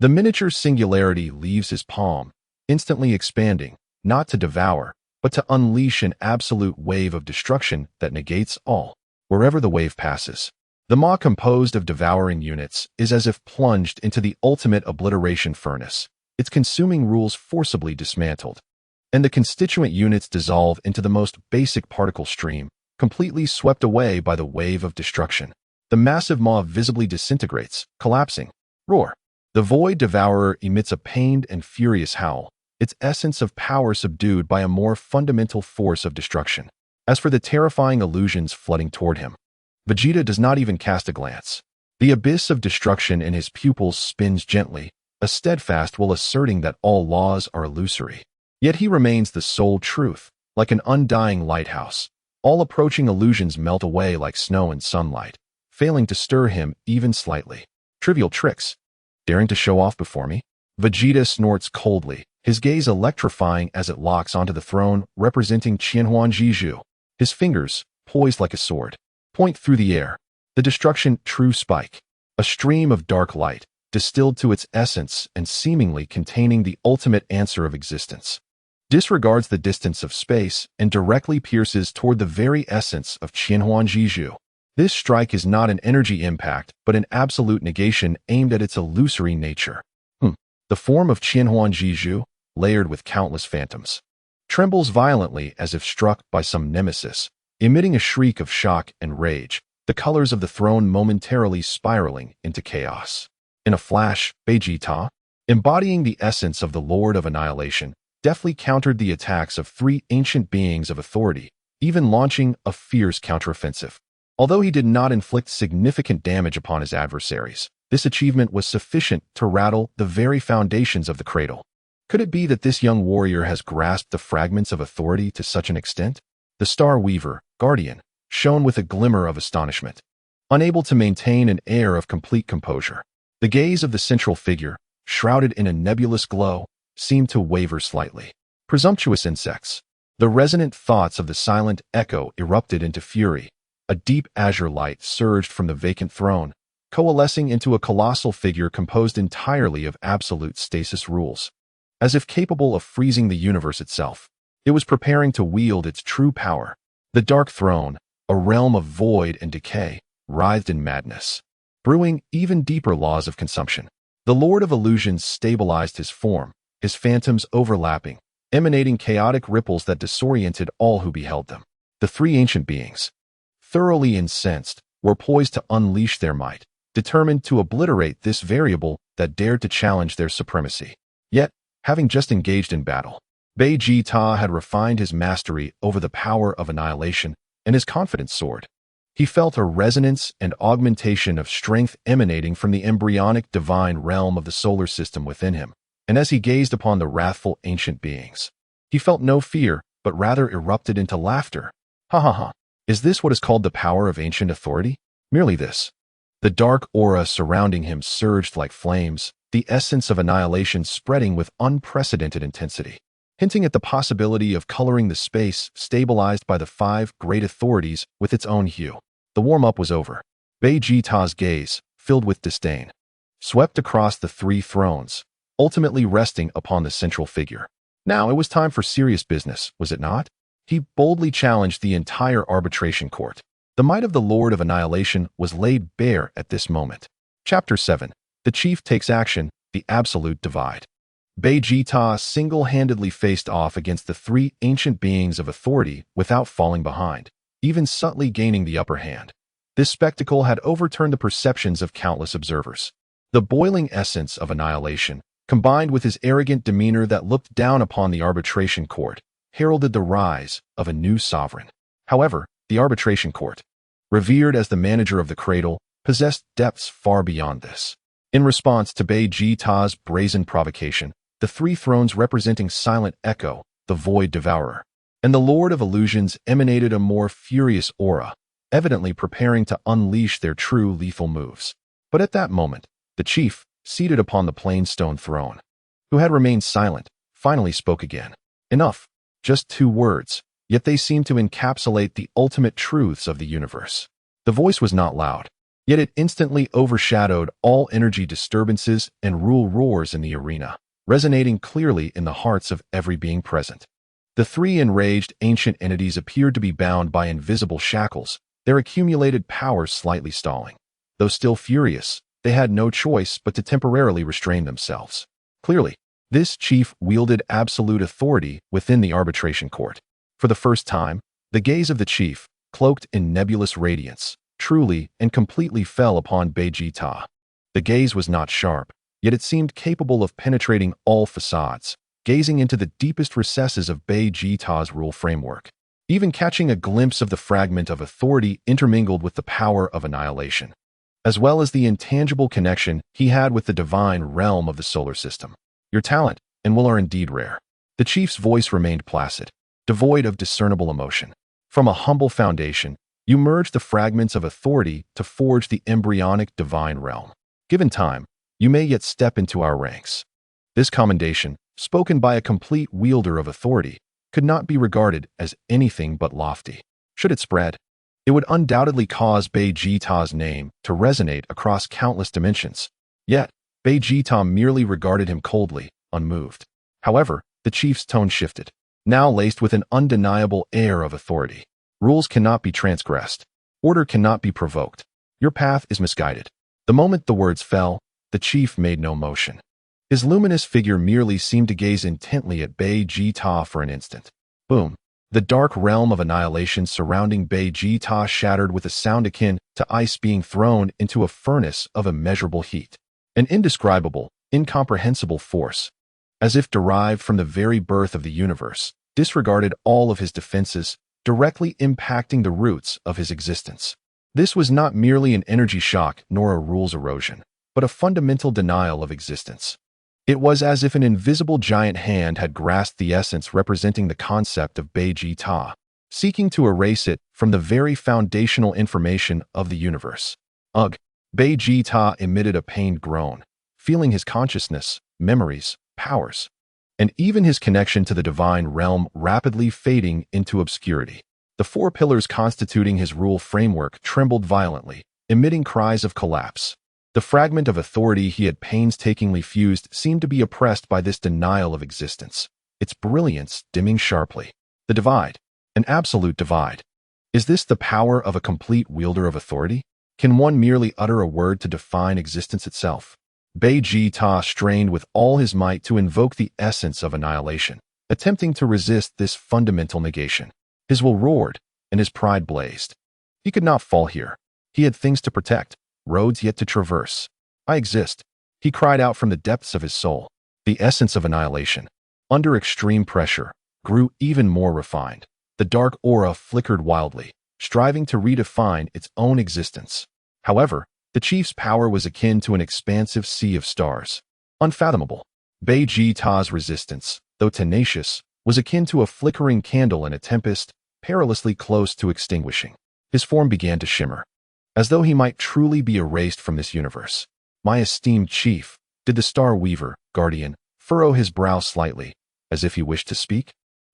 Speaker 1: The miniature singularity leaves his palm, instantly expanding, not to devour, but to unleash an absolute wave of destruction that negates all, wherever the wave passes. The maw composed of devouring units is as if plunged into the ultimate obliteration furnace, its consuming rules forcibly dismantled, and the constituent units dissolve into the most basic particle stream, completely swept away by the wave of destruction. The massive maw visibly disintegrates, collapsing. Roar. The void devourer emits a pained and furious howl, its essence of power subdued by a more fundamental force of destruction. As for the terrifying illusions flooding toward him, Vegeta does not even cast a glance. The abyss of destruction in his pupils spins gently, a steadfast while asserting that all laws are illusory. Yet he remains the sole truth, like an undying lighthouse. All approaching illusions melt away like snow in sunlight, failing to stir him even slightly. Trivial tricks. Daring to show off before me? Vegeta snorts coldly, his gaze electrifying as it locks onto the throne representing Qianhuan Jizhu. His fingers, poised like a sword, point through the air. The destruction true spike. A stream of dark light, distilled to its essence and seemingly containing the ultimate answer of existence, disregards the distance of space and directly pierces toward the very essence of Qianhuan Jizhu. This strike is not an energy impact, but an absolute negation aimed at its illusory nature. The form of Qianhuan Jizhu, layered with countless phantoms, trembles violently as if struck by some nemesis, emitting a shriek of shock and rage, the colors of the throne momentarily spiraling into chaos. In a flash, Vegeta, embodying the essence of the Lord of Annihilation, deftly countered the attacks of three ancient beings of authority, even launching a fierce counteroffensive. Although he did not inflict significant damage upon his adversaries, this achievement was sufficient to rattle the very foundations of the cradle. Could it be that this young warrior has grasped the fragments of authority to such an extent? The Star Weaver, Guardian, shone with a glimmer of astonishment, unable to maintain an air of complete composure. The gaze of the central figure, shrouded in a nebulous glow, seemed to waver slightly. Presumptuous insects. The resonant thoughts of the silent echo erupted into fury. A deep azure light surged from the vacant throne, coalescing into a colossal figure composed entirely of absolute stasis rules. As if capable of freezing the universe itself, it was preparing to wield its true power. The Dark Throne, a realm of void and decay, writhed in madness, brewing even deeper laws of consumption. The Lord of Illusions stabilized his form, his phantoms overlapping, emanating chaotic ripples that disoriented all who beheld them. The three ancient beings, thoroughly incensed, were poised to unleash their might, determined to obliterate this variable that dared to challenge their supremacy. Yet, having just engaged in battle, Vegeta had refined his mastery over the power of annihilation, and his confidence soared. He felt a resonance and augmentation of strength emanating from the embryonic divine realm of the solar system within him, and as he gazed upon the wrathful ancient beings, he felt no fear, but rather erupted into laughter. Ha ha ha. Is this what is called the power of ancient authority? Merely this. The dark aura surrounding him surged like flames, the essence of annihilation spreading with unprecedented intensity, hinting at the possibility of coloring the space stabilized by the five great authorities with its own hue. The warm-up was over. Vegeta's gaze, filled with disdain, swept across the three thrones, ultimately resting upon the central figure. Now it was time for serious business, was it not? He boldly challenged the entire arbitration court. The might of the Lord of Annihilation was laid bare at this moment. Chapter 7. The Chief Takes Action, the Absolute Divide. Vegeta single-handedly faced off against the three ancient beings of authority without falling behind, even subtly gaining the upper hand. This spectacle had overturned the perceptions of countless observers. The boiling essence of annihilation, combined with his arrogant demeanor that looked down upon the arbitration court, heralded the rise of a new sovereign. However, the arbitration court, revered as the manager of the cradle, possessed depths far beyond this. In response to Vegeta's brazen provocation, the three thrones representing Silent Echo, the Void Devourer, and the Lord of Illusions emanated a more furious aura, evidently preparing to unleash their true lethal moves. But at that moment, the chief, seated upon the plain stone throne, who had remained silent, finally spoke again. Enough. Just 2 words. yet they seemed to encapsulate the ultimate truths of the universe. The voice was not loud, yet it instantly overshadowed all energy disturbances and rule roars in the arena, resonating clearly in the hearts of every being present. The three enraged ancient entities appeared to be bound by invisible shackles, their accumulated powers slightly stalling. Though still furious, they had no choice but to temporarily restrain themselves. Clearly, this chief wielded absolute authority within the arbitration court. For the first time, the gaze of the chief, cloaked in nebulous radiance, truly and completely fell upon Vegeta. The gaze was not sharp, yet it seemed capable of penetrating all facades, gazing into the deepest recesses of Vegeta's rule framework, even catching a glimpse of the fragment of authority intermingled with the power of annihilation, as well as the intangible connection he had with the divine realm of the solar system. Your talent and will are indeed rare. The chief's voice remained placid, devoid of discernible emotion. From a humble foundation, you merge the fragments of authority to forge the embryonic divine realm. Given time, you may yet step into our ranks. This commendation, spoken by a complete wielder of authority, could not be regarded as anything but lofty. Should it spread, it would undoubtedly cause Vegeta's name to resonate across countless dimensions. Yet, Vegeta merely regarded him coldly, unmoved. However, the chief's tone shifted, now laced with an undeniable air of authority. Rules cannot be transgressed. Order cannot be provoked. Your path is misguided. The moment the words fell, the chief made no motion. His luminous figure merely seemed to gaze intently at Vegeta for an instant. Boom! The dark realm of annihilation surrounding Vegeta shattered with a sound akin to ice being thrown into a furnace of immeasurable heat. An indescribable, incomprehensible force, as if derived from the very birth of the universe, disregarded all of his defenses, directly impacting the roots of his existence. This was not merely an energy shock nor a rules erosion, but a fundamental denial of existence. It was as if an invisible giant hand had grasped the essence representing the concept of Vegeta, seeking to erase it from the very foundational information of the universe. Ugh! Vegeta emitted a pained groan, feeling his consciousness, memories, powers, and even his connection to the divine realm rapidly fading into obscurity. The four pillars constituting his rule framework trembled violently, emitting cries of collapse. The fragment of authority he had painstakingly fused seemed to be oppressed by this denial of existence, its brilliance dimming sharply. The divide, an absolute divide. Is this the power of a complete wielder of authority? Can one merely utter a word to define existence itself? Vegeta strained with all his might to invoke the essence of annihilation, attempting to resist this fundamental negation. His will roared, and his pride blazed. He could not fall here. He had things to protect, roads yet to traverse. I exist, he cried out from the depths of his soul. The essence of annihilation, under extreme pressure, grew even more refined. The dark aura flickered wildly, striving to redefine its own existence. However, the chief's power was akin to an expansive sea of stars. Unfathomable. Vegeta's resistance, though tenacious, was akin to a flickering candle in a tempest, perilously close to extinguishing. His form began to shimmer, as though he might truly be erased from this universe. My esteemed chief, did the Star Weaver, guardian, furrow his brow slightly, as if he wished to speak?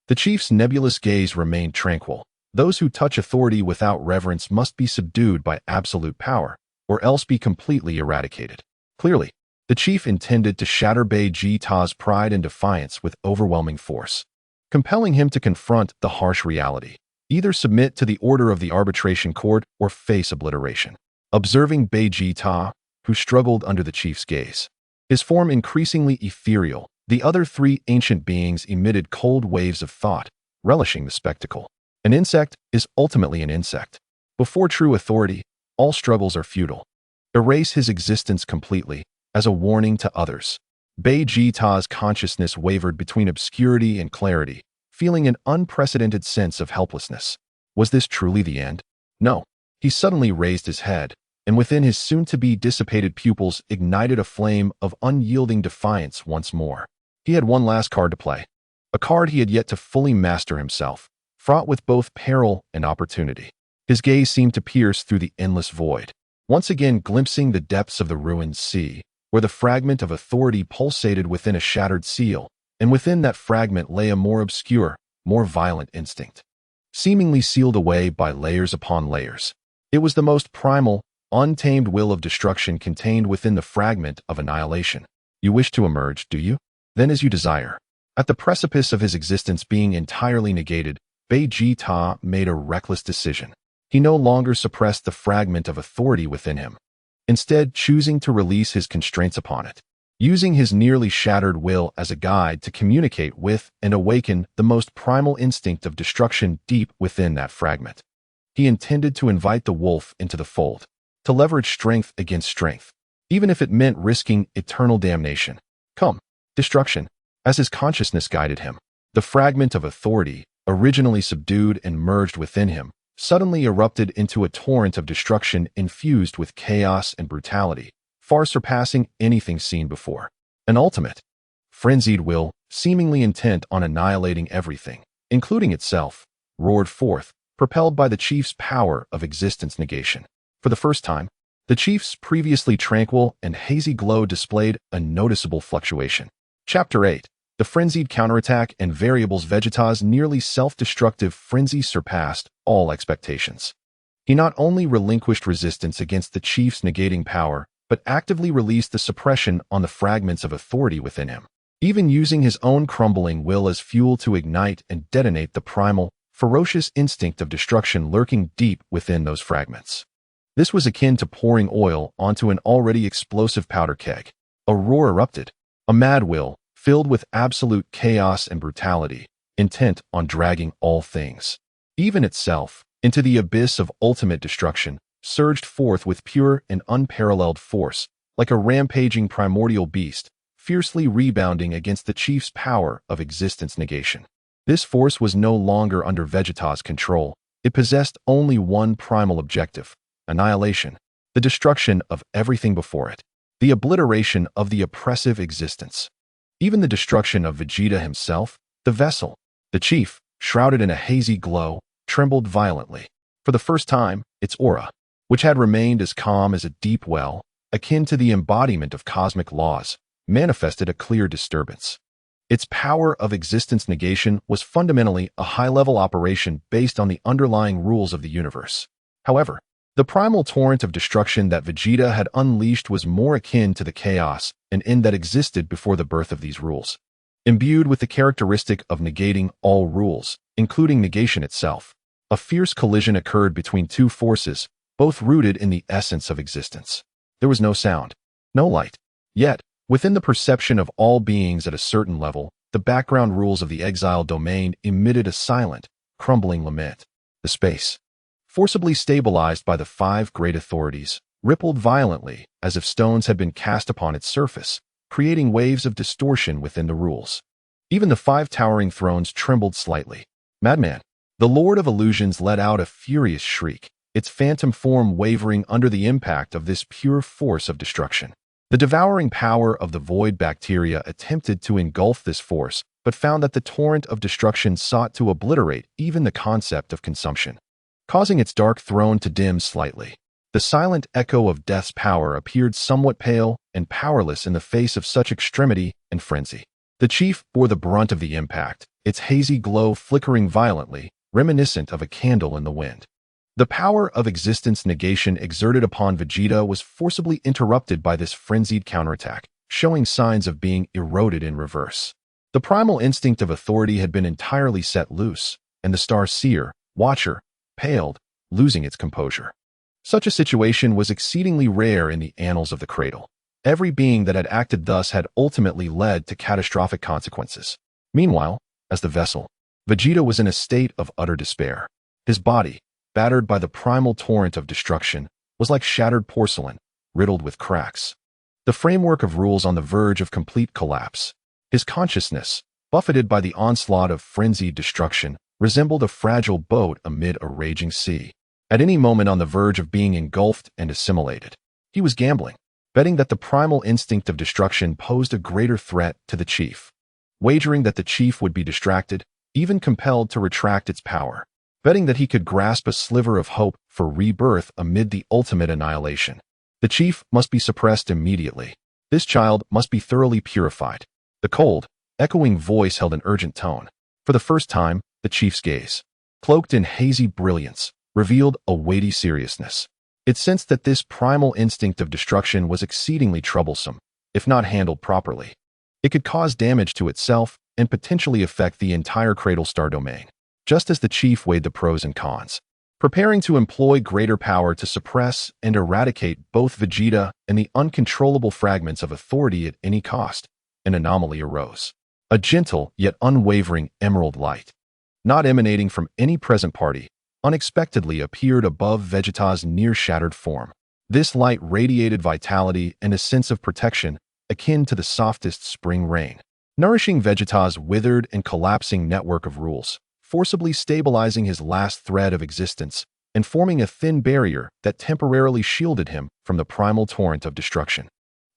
Speaker 1: The chief's nebulous gaze remained tranquil. Those who touch authority without reverence must be subdued by absolute power, or else be completely eradicated. Clearly, the chief intended to shatter Vegeta's pride and defiance with overwhelming force, compelling him to confront the harsh reality. Either submit to the order of the arbitration court or face obliteration. Observing Vegeta, who struggled under the chief's gaze, his form increasingly ethereal, the other three ancient beings emitted cold waves of thought, relishing the spectacle. An insect is ultimately an insect. Before true authority, all struggles are futile. Erase his existence completely, as a warning to others. Vegeta's consciousness wavered between obscurity and clarity, feeling an unprecedented sense of helplessness. Was this truly the end? No. He suddenly raised his head, and within his soon-to-be dissipated pupils ignited a flame of unyielding defiance once more. He had one last card to play, a card he had yet to fully master himself, fraught with both peril and opportunity. His gaze seemed to pierce through the endless void, once again glimpsing the depths of the ruined sea, where the fragment of authority pulsated within a shattered seal, and within that fragment lay a more obscure, more violent instinct. seemingly sealed away by layers upon layers. It was the most primal, untamed will of destruction contained within the fragment of annihilation. You wish to emerge, do you? Then as you desire. At the precipice of his existence being entirely negated, Vegeta made a reckless decision. He no longer suppressed the fragment of authority within him, instead choosing to release his constraints upon it, using his nearly shattered will as a guide to communicate with and awaken the most primal instinct of destruction deep within that fragment. He intended to invite the wolf into the fold, to leverage strength against strength, even if it meant risking eternal damnation. Come, destruction. As his consciousness guided him, the fragment of authority, originally subdued and merged within him, suddenly erupted into a torrent of destruction infused with chaos and brutality, far surpassing anything seen before. An ultimate, frenzied will, seemingly intent on annihilating everything, including itself, roared forth, propelled by the chief's power of existence negation. For the first time, the chief's previously tranquil and hazy glow displayed a noticeable fluctuation. Chapter 8. The frenzied counterattack and variables. Vegeta's nearly self-destructive frenzy surpassed all expectations. He not only relinquished resistance against the chief's negating power, but actively released the suppression on the fragments of authority within him, even using his own crumbling will as fuel to ignite and detonate the primal, ferocious instinct of destruction lurking deep within those fragments. This was akin to pouring oil onto an already explosive powder keg. A roar erupted, a mad will, filled with absolute chaos and brutality, intent on dragging all things, even itself, into the abyss of ultimate destruction, surged forth with pure and unparalleled force, like a rampaging primordial beast, fiercely rebounding against the chief's power of existence negation. This force was no longer under Vegeta's control. It possessed only one primal objective: annihilation, the destruction of everything before it, the obliteration of the oppressive existence. Even the destruction of Vegeta himself. The vessel, the chief, shrouded in a hazy glow, trembled violently. For the first time, its aura, which had remained as calm as a deep well, akin to the embodiment of cosmic laws, manifested a clear disturbance. Its power of existence negation was fundamentally a high-level operation based on the underlying rules of the universe. However, the primal torrent of destruction that Vegeta had unleashed was more akin to the chaos and end that existed before the birth of these rules. Imbued with the characteristic of negating all rules, including negation itself, a fierce collision occurred between two forces, both rooted in the essence of existence. There was no sound, no light. Yet, within the perception of all beings at a certain level, the background rules of the exiled domain emitted a silent, crumbling lament. The space, forcibly stabilized by the five great authorities, rippled violently as if stones had been cast upon its surface, creating waves of distortion within the rules. Even the five towering thrones trembled slightly. Madman, the Lord of Illusions, let out a furious shriek, its phantom form wavering under the impact of this pure force of destruction. The devouring power of the void bacteria attempted to engulf this force, but found that the torrent of destruction sought to obliterate even the concept of consumption, causing its dark throne to dim slightly. The silent echo of death's power appeared somewhat pale and powerless in the face of such extremity and frenzy. The chief bore the brunt of the impact, its hazy glow flickering violently, reminiscent of a candle in the wind. The power of existence negation exerted upon Vegeta was forcibly interrupted by this frenzied counterattack, showing signs of being eroded in reverse. The primal instinct of authority had been entirely set loose, and the star-seer, watcher, paled, losing its composure. Such a situation was exceedingly rare in the annals of the cradle. Every being that had acted thus had ultimately led to catastrophic consequences. Meanwhile, as the vessel, Vegeta was in a state of utter despair. His body, battered by the primal torrent of destruction, was like shattered porcelain, riddled with cracks. The framework of rules on the verge of complete collapse. His consciousness, buffeted by the onslaught of frenzied destruction, resembled a fragile boat amid a raging sea, at any moment on the verge of being engulfed and assimilated. He was gambling, betting that the primal instinct of destruction posed a greater threat to the chief, wagering that the chief would be distracted, even compelled to retract its power, betting that he could grasp a sliver of hope for rebirth amid the ultimate annihilation. The chief must be suppressed immediately. This child must be thoroughly purified. The cold, echoing voice held an urgent tone. For the first time, the chief's gaze, cloaked in hazy brilliance, revealed a weighty seriousness. It sensed that this primal instinct of destruction was exceedingly troublesome, if not handled properly. It could cause damage to itself and potentially affect the entire Cradle Star domain. Just as the chief weighed the pros and cons, preparing to employ greater power to suppress and eradicate both Vegeta and the uncontrollable fragments of authority at any cost, an anomaly arose. A gentle yet unwavering emerald light, not emanating from any present party, unexpectedly appeared above Vegeta's near-shattered form. This light radiated vitality and a sense of protection akin to the softest spring rain, nourishing Vegeta's withered and collapsing network of rules, forcibly stabilizing his last thread of existence and forming a thin barrier that temporarily shielded him from the primal torrent of destruction.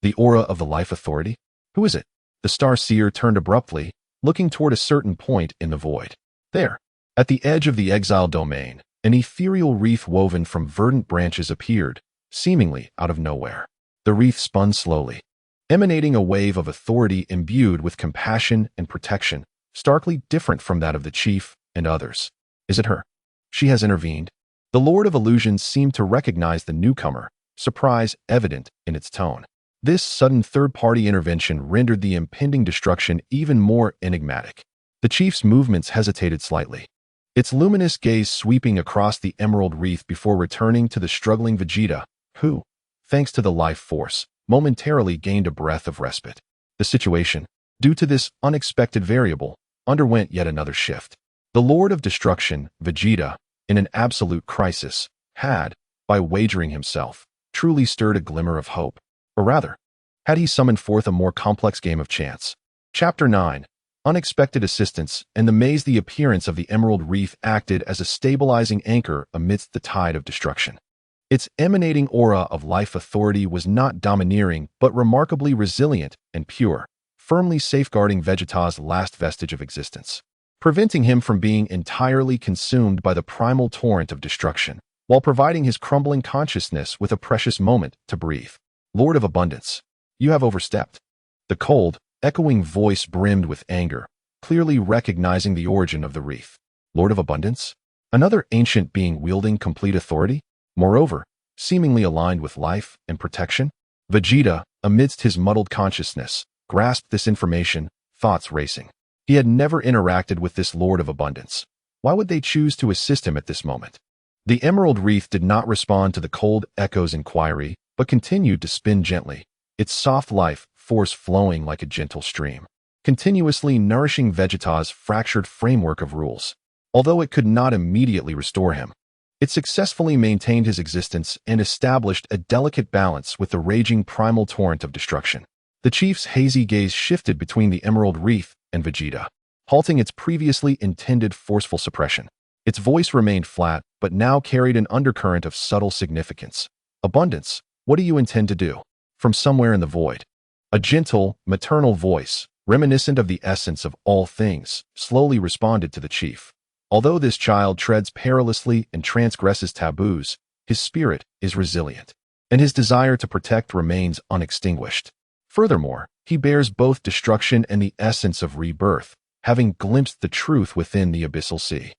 Speaker 1: The aura of the Life Authority? Who is it? The Star Seer turned abruptly, looking toward a certain point in the void. There, at the edge of the exile domain, an ethereal wreath woven from verdant branches appeared, seemingly out of nowhere. The wreath spun slowly, emanating a wave of authority imbued with compassion and protection, starkly different from that of the chief and others. Is it her? She has intervened. The Lord of Illusions seemed to recognize the newcomer, surprise evident in its tone. This sudden third-party intervention rendered the impending destruction even more enigmatic. The chief's movements hesitated slightly, its luminous gaze sweeping across the emerald wreath before returning to the struggling Vegeta, who, thanks to the life force, momentarily gained a breath of respite. The situation, due to this unexpected variable, underwent yet another shift. The Lord of Destruction, Vegeta, in an absolute crisis, had, by wagering himself, truly stirred a glimmer of hope. Or rather, had he summoned forth a more complex game of chance? Chapter 9. Unexpected assistance and the maze. The appearance of the emerald wreath acted as a stabilizing anchor amidst the tide of destruction. Its emanating aura of life authority was not domineering but remarkably resilient and pure, firmly safeguarding Vegeta's last vestige of existence, preventing him from being entirely consumed by the primal torrent of destruction, while providing his crumbling consciousness with a precious moment to breathe. Lord of Abundance, you have overstepped. The cold, echoing voice brimmed with anger, clearly recognizing the origin of the wreath. Lord of Abundance? Another ancient being wielding complete authority? Moreover, seemingly aligned with life and protection? Vegeta, amidst his muddled consciousness, grasped this information, thoughts racing. He had never interacted with this Lord of Abundance. Why would they choose to assist him at this moment? The emerald wreath did not respond to the cold echo's inquiry, but continued to spin gently, its soft life force flowing like a gentle stream, continuously nourishing Vegeta's fractured framework of rules. Although it could not immediately restore him, it successfully maintained his existence and established a delicate balance with the raging primal torrent of destruction. The chief's hazy gaze shifted between the emerald wreath and Vegeta, halting its previously intended forceful suppression. Its voice remained flat, but now carried an undercurrent of subtle significance. Abundance, what do you intend to do? From somewhere in the void, a gentle, maternal voice, reminiscent of the essence of all things, slowly responded to the chief. Although this child treads perilously and transgresses taboos, his spirit is resilient, and his desire to protect remains unextinguished. Furthermore, he bears both destruction and the essence of rebirth, having glimpsed the truth within the abyssal sea.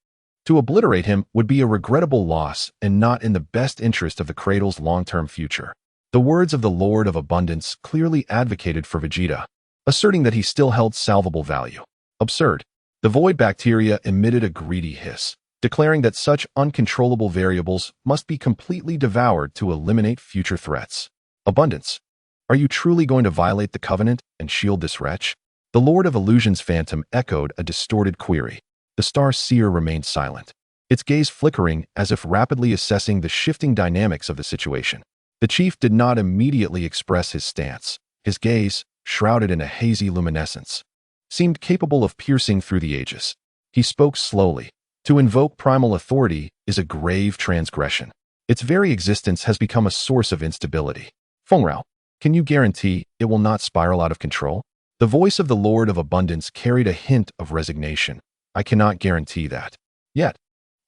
Speaker 1: To obliterate him would be a regrettable loss and not in the best interest of the Cradle's long-term future. The words of the Lord of Abundance clearly advocated for Vegeta, asserting that he still held salvable value. Absurd. The void bacteria emitted a greedy hiss, declaring that such uncontrollable variables must be completely devoured to eliminate future threats. Abundance, are you truly going to violate the covenant and shield this wretch? The Lord of Illusions phantom echoed a distorted query. The Star Seer remained silent, its gaze flickering as if rapidly assessing the shifting dynamics of the situation. The chief did not immediately express his stance. His gaze, shrouded in a hazy luminescence, seemed capable of piercing through the ages. He spoke slowly. To invoke primal authority is a grave transgression. Its very existence has become a source of instability. Fengrao, can you guarantee it will not spiral out of control? The voice of the Lord of Abundance carried a hint of resignation. I cannot guarantee that. Yet,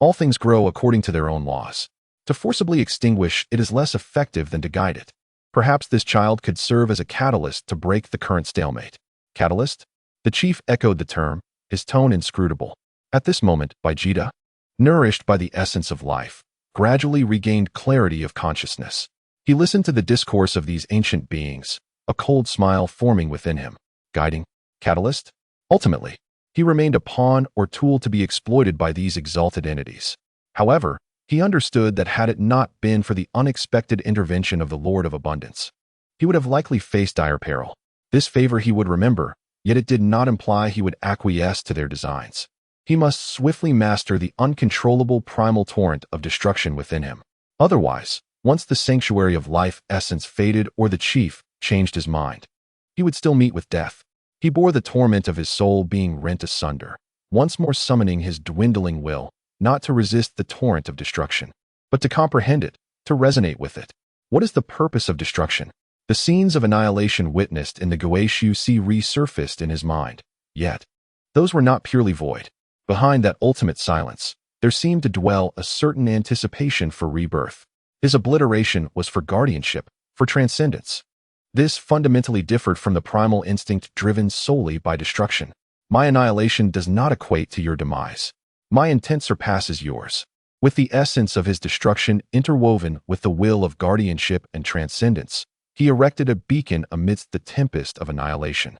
Speaker 1: all things grow according to their own laws. To forcibly extinguish it is less effective than to guide it. Perhaps this child could serve as a catalyst to break the current stalemate. Catalyst? The chief echoed the term, his tone inscrutable. At this moment, Vegeta? nourished by the essence of life, gradually regained clarity of consciousness. He listened to the discourse of these ancient beings, a cold smile forming within him. Guiding? Catalyst? Ultimately, he remained a pawn or tool to be exploited by these exalted entities. However, he understood that had it not been for the unexpected intervention of the Lord of Abundance, he would have likely faced dire peril. This favor he would remember, yet it did not imply he would acquiesce to their designs. He must swiftly master the uncontrollable primal torrent of destruction within him. Otherwise, once the sanctuary of life essence faded or the chief changed his mind, he would still meet with death. He bore the torment of his soul being rent asunder, once more summoning his dwindling will, not to resist the torrent of destruction, but to comprehend it, to resonate with it. What is the purpose of destruction? The scenes of annihilation witnessed in the Goku Sea resurfaced in his mind. Yet, those were not purely void. Behind that ultimate silence, there seemed to dwell a certain anticipation for rebirth. His obliteration was for guardianship, for transcendence. This fundamentally differed from the primal instinct driven solely by destruction. My annihilation does not equate to your demise. My intent surpasses yours. With the essence of his destruction interwoven with the will of guardianship and transcendence, he erected a beacon amidst the tempest of annihilation,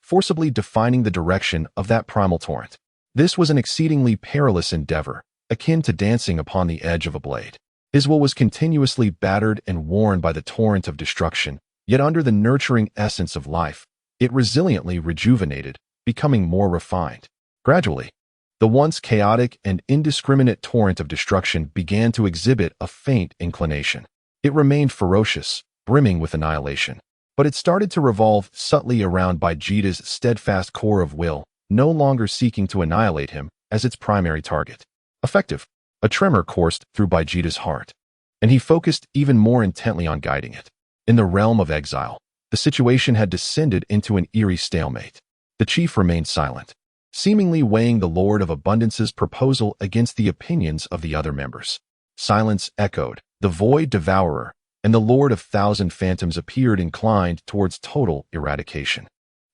Speaker 1: forcibly defining the direction of that primal torrent. This was an exceedingly perilous endeavor, akin to dancing upon the edge of a blade. His will was continuously battered and worn by the torrent of destruction, yet under the nurturing essence of life, it resiliently rejuvenated, becoming more refined. Gradually, the once chaotic and indiscriminate torrent of destruction began to exhibit a faint inclination. It remained ferocious, brimming with annihilation, but it started to revolve subtly around Vegeta's steadfast core of will, no longer seeking to annihilate him as its primary target. Effective. A tremor coursed through Vegeta's heart, and he focused even more intently on guiding it. In the realm of exile, the situation had descended into an eerie stalemate. The chief remained silent, seemingly weighing the Lord of Abundance's proposal against the opinions of the other members. Silence echoed, the void devourer, and the Lord of Thousand Phantoms appeared inclined towards total eradication.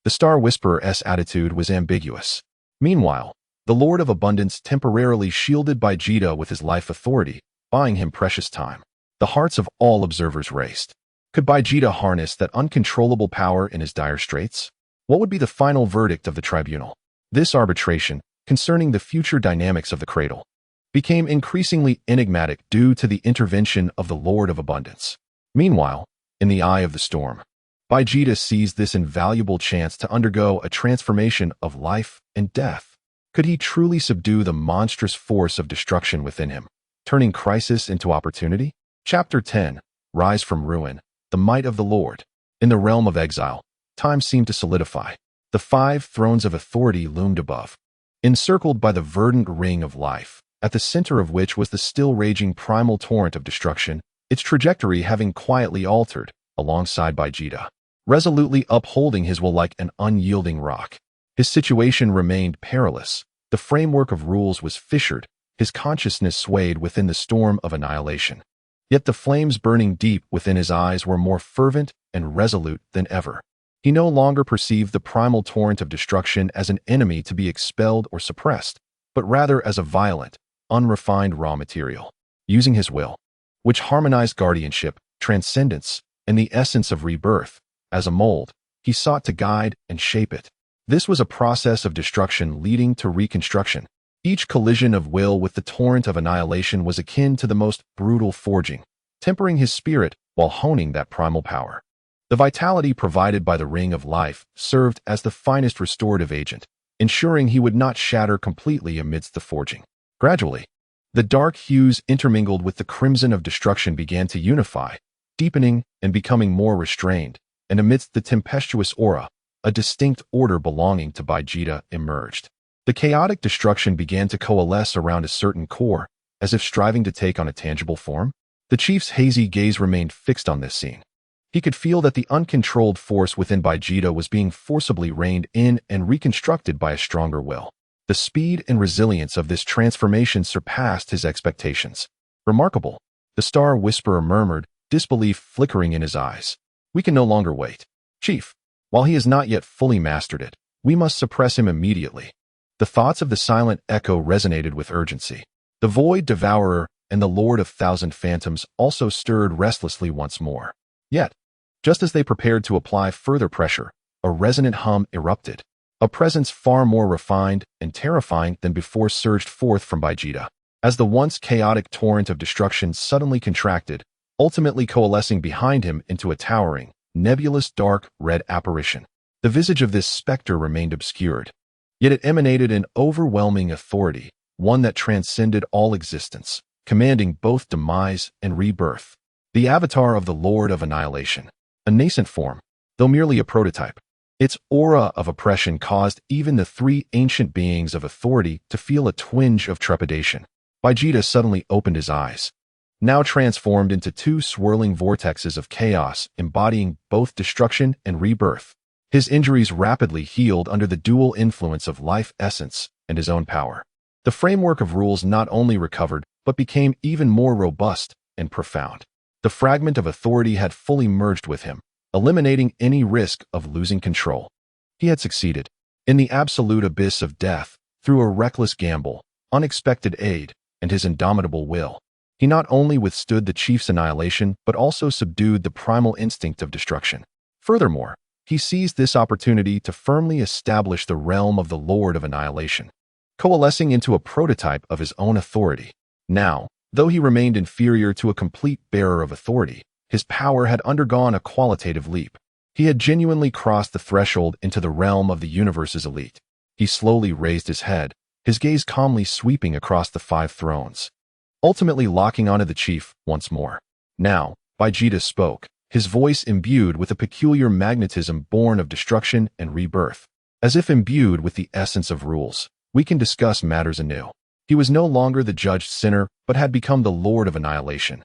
Speaker 1: The Star Whisperer's attitude was ambiguous. Meanwhile, the Lord of Abundance temporarily shielded Vegeta with his life authority, buying him precious time. The hearts of all observers raced. Could Vegeta harness that uncontrollable power in his dire straits? What would be the final verdict of the tribunal? This arbitration, concerning the future dynamics of the cradle, became increasingly enigmatic due to the intervention of the Lord of Abundance. Meanwhile, in the eye of the storm, Vegeta seized this invaluable chance to undergo a transformation of life and death. Could he truly subdue the monstrous force of destruction within him, turning crisis into opportunity? Chapter 10. Rise from Ruin. The Might of the Lord. In the realm of exile, time seemed to solidify. The 5 thrones of authority loomed above, encircled by the verdant ring of life, at the center of which was the still raging primal torrent of destruction, its trajectory having quietly altered, alongside Vegeta, resolutely upholding his will like an unyielding rock. His situation remained perilous. The framework of rules was fissured, his consciousness swayed within the storm of annihilation. Yet the flames burning deep within his eyes were more fervent and resolute than ever. He no longer perceived the primal torrent of destruction as an enemy to be expelled or suppressed, but rather as a violent, unrefined raw material. Using his will, which harmonized guardianship, transcendence, and the essence of rebirth, as a mold, he sought to guide and shape it. This was a process of destruction leading to reconstruction. Each collision of will with the torrent of annihilation was akin to the most brutal forging, tempering his spirit while honing that primal power. The vitality provided by the Ring of Life served as the finest restorative agent, ensuring he would not shatter completely amidst the forging. Gradually, the dark hues intermingled with the crimson of destruction began to unify, deepening and becoming more restrained, and amidst the tempestuous aura, a distinct order belonging to Vegeta emerged. The chaotic destruction began to coalesce around a certain core, as if striving to take on a tangible form. The chief's hazy gaze remained fixed on this scene. He could feel that the uncontrolled force within Vegeta was being forcibly reined in and reconstructed by a stronger will. The speed and resilience of this transformation surpassed his expectations. Remarkable, the Star Whisperer murmured, disbelief flickering in his eyes. We can no longer wait. Chief, while he has not yet fully mastered it, we must suppress him immediately. The thoughts of the silent echo resonated with urgency. The Void Devourer and the Lord of Thousand Phantoms also stirred restlessly once more. Yet, just as they prepared to apply further pressure, a resonant hum erupted. A presence far more refined and terrifying than before surged forth from Vegeta. As the once chaotic torrent of destruction suddenly contracted, ultimately coalescing behind him into a towering, nebulous dark red apparition. The visage of this specter remained obscured, yet it emanated an overwhelming authority, one that transcended all existence, commanding both demise and rebirth. The avatar of the Lord of Annihilation, a nascent form, though merely a prototype. Its aura of oppression caused even the three ancient beings of authority to feel a twinge of trepidation. Vegeta suddenly opened his eyes, now transformed into two swirling vortexes of chaos embodying both destruction and rebirth. His injuries rapidly healed under the dual influence of life essence and his own power. The framework of rules not only recovered, but became even more robust and profound. The fragment of authority had fully merged with him, eliminating any risk of losing control. He had succeeded. In the absolute abyss of death, through a reckless gamble, unexpected aid, and his indomitable will, he not only withstood the chief's annihilation but also subdued the primal instinct of destruction. Furthermore, he seized this opportunity to firmly establish the realm of the Lord of Annihilation, coalescing into a prototype of his own authority. Now, though he remained inferior to a complete bearer of authority, his power had undergone a qualitative leap. He had genuinely crossed the threshold into the realm of the universe's elite. He slowly raised his head, his gaze calmly sweeping across the five thrones, ultimately locking onto the chief once more. Now, Vegeta spoke, his voice imbued with a peculiar magnetism born of destruction and rebirth. As if imbued with the essence of rules, we can discuss matters anew. He was no longer the judged sinner, but had become the Lord of Annihilation,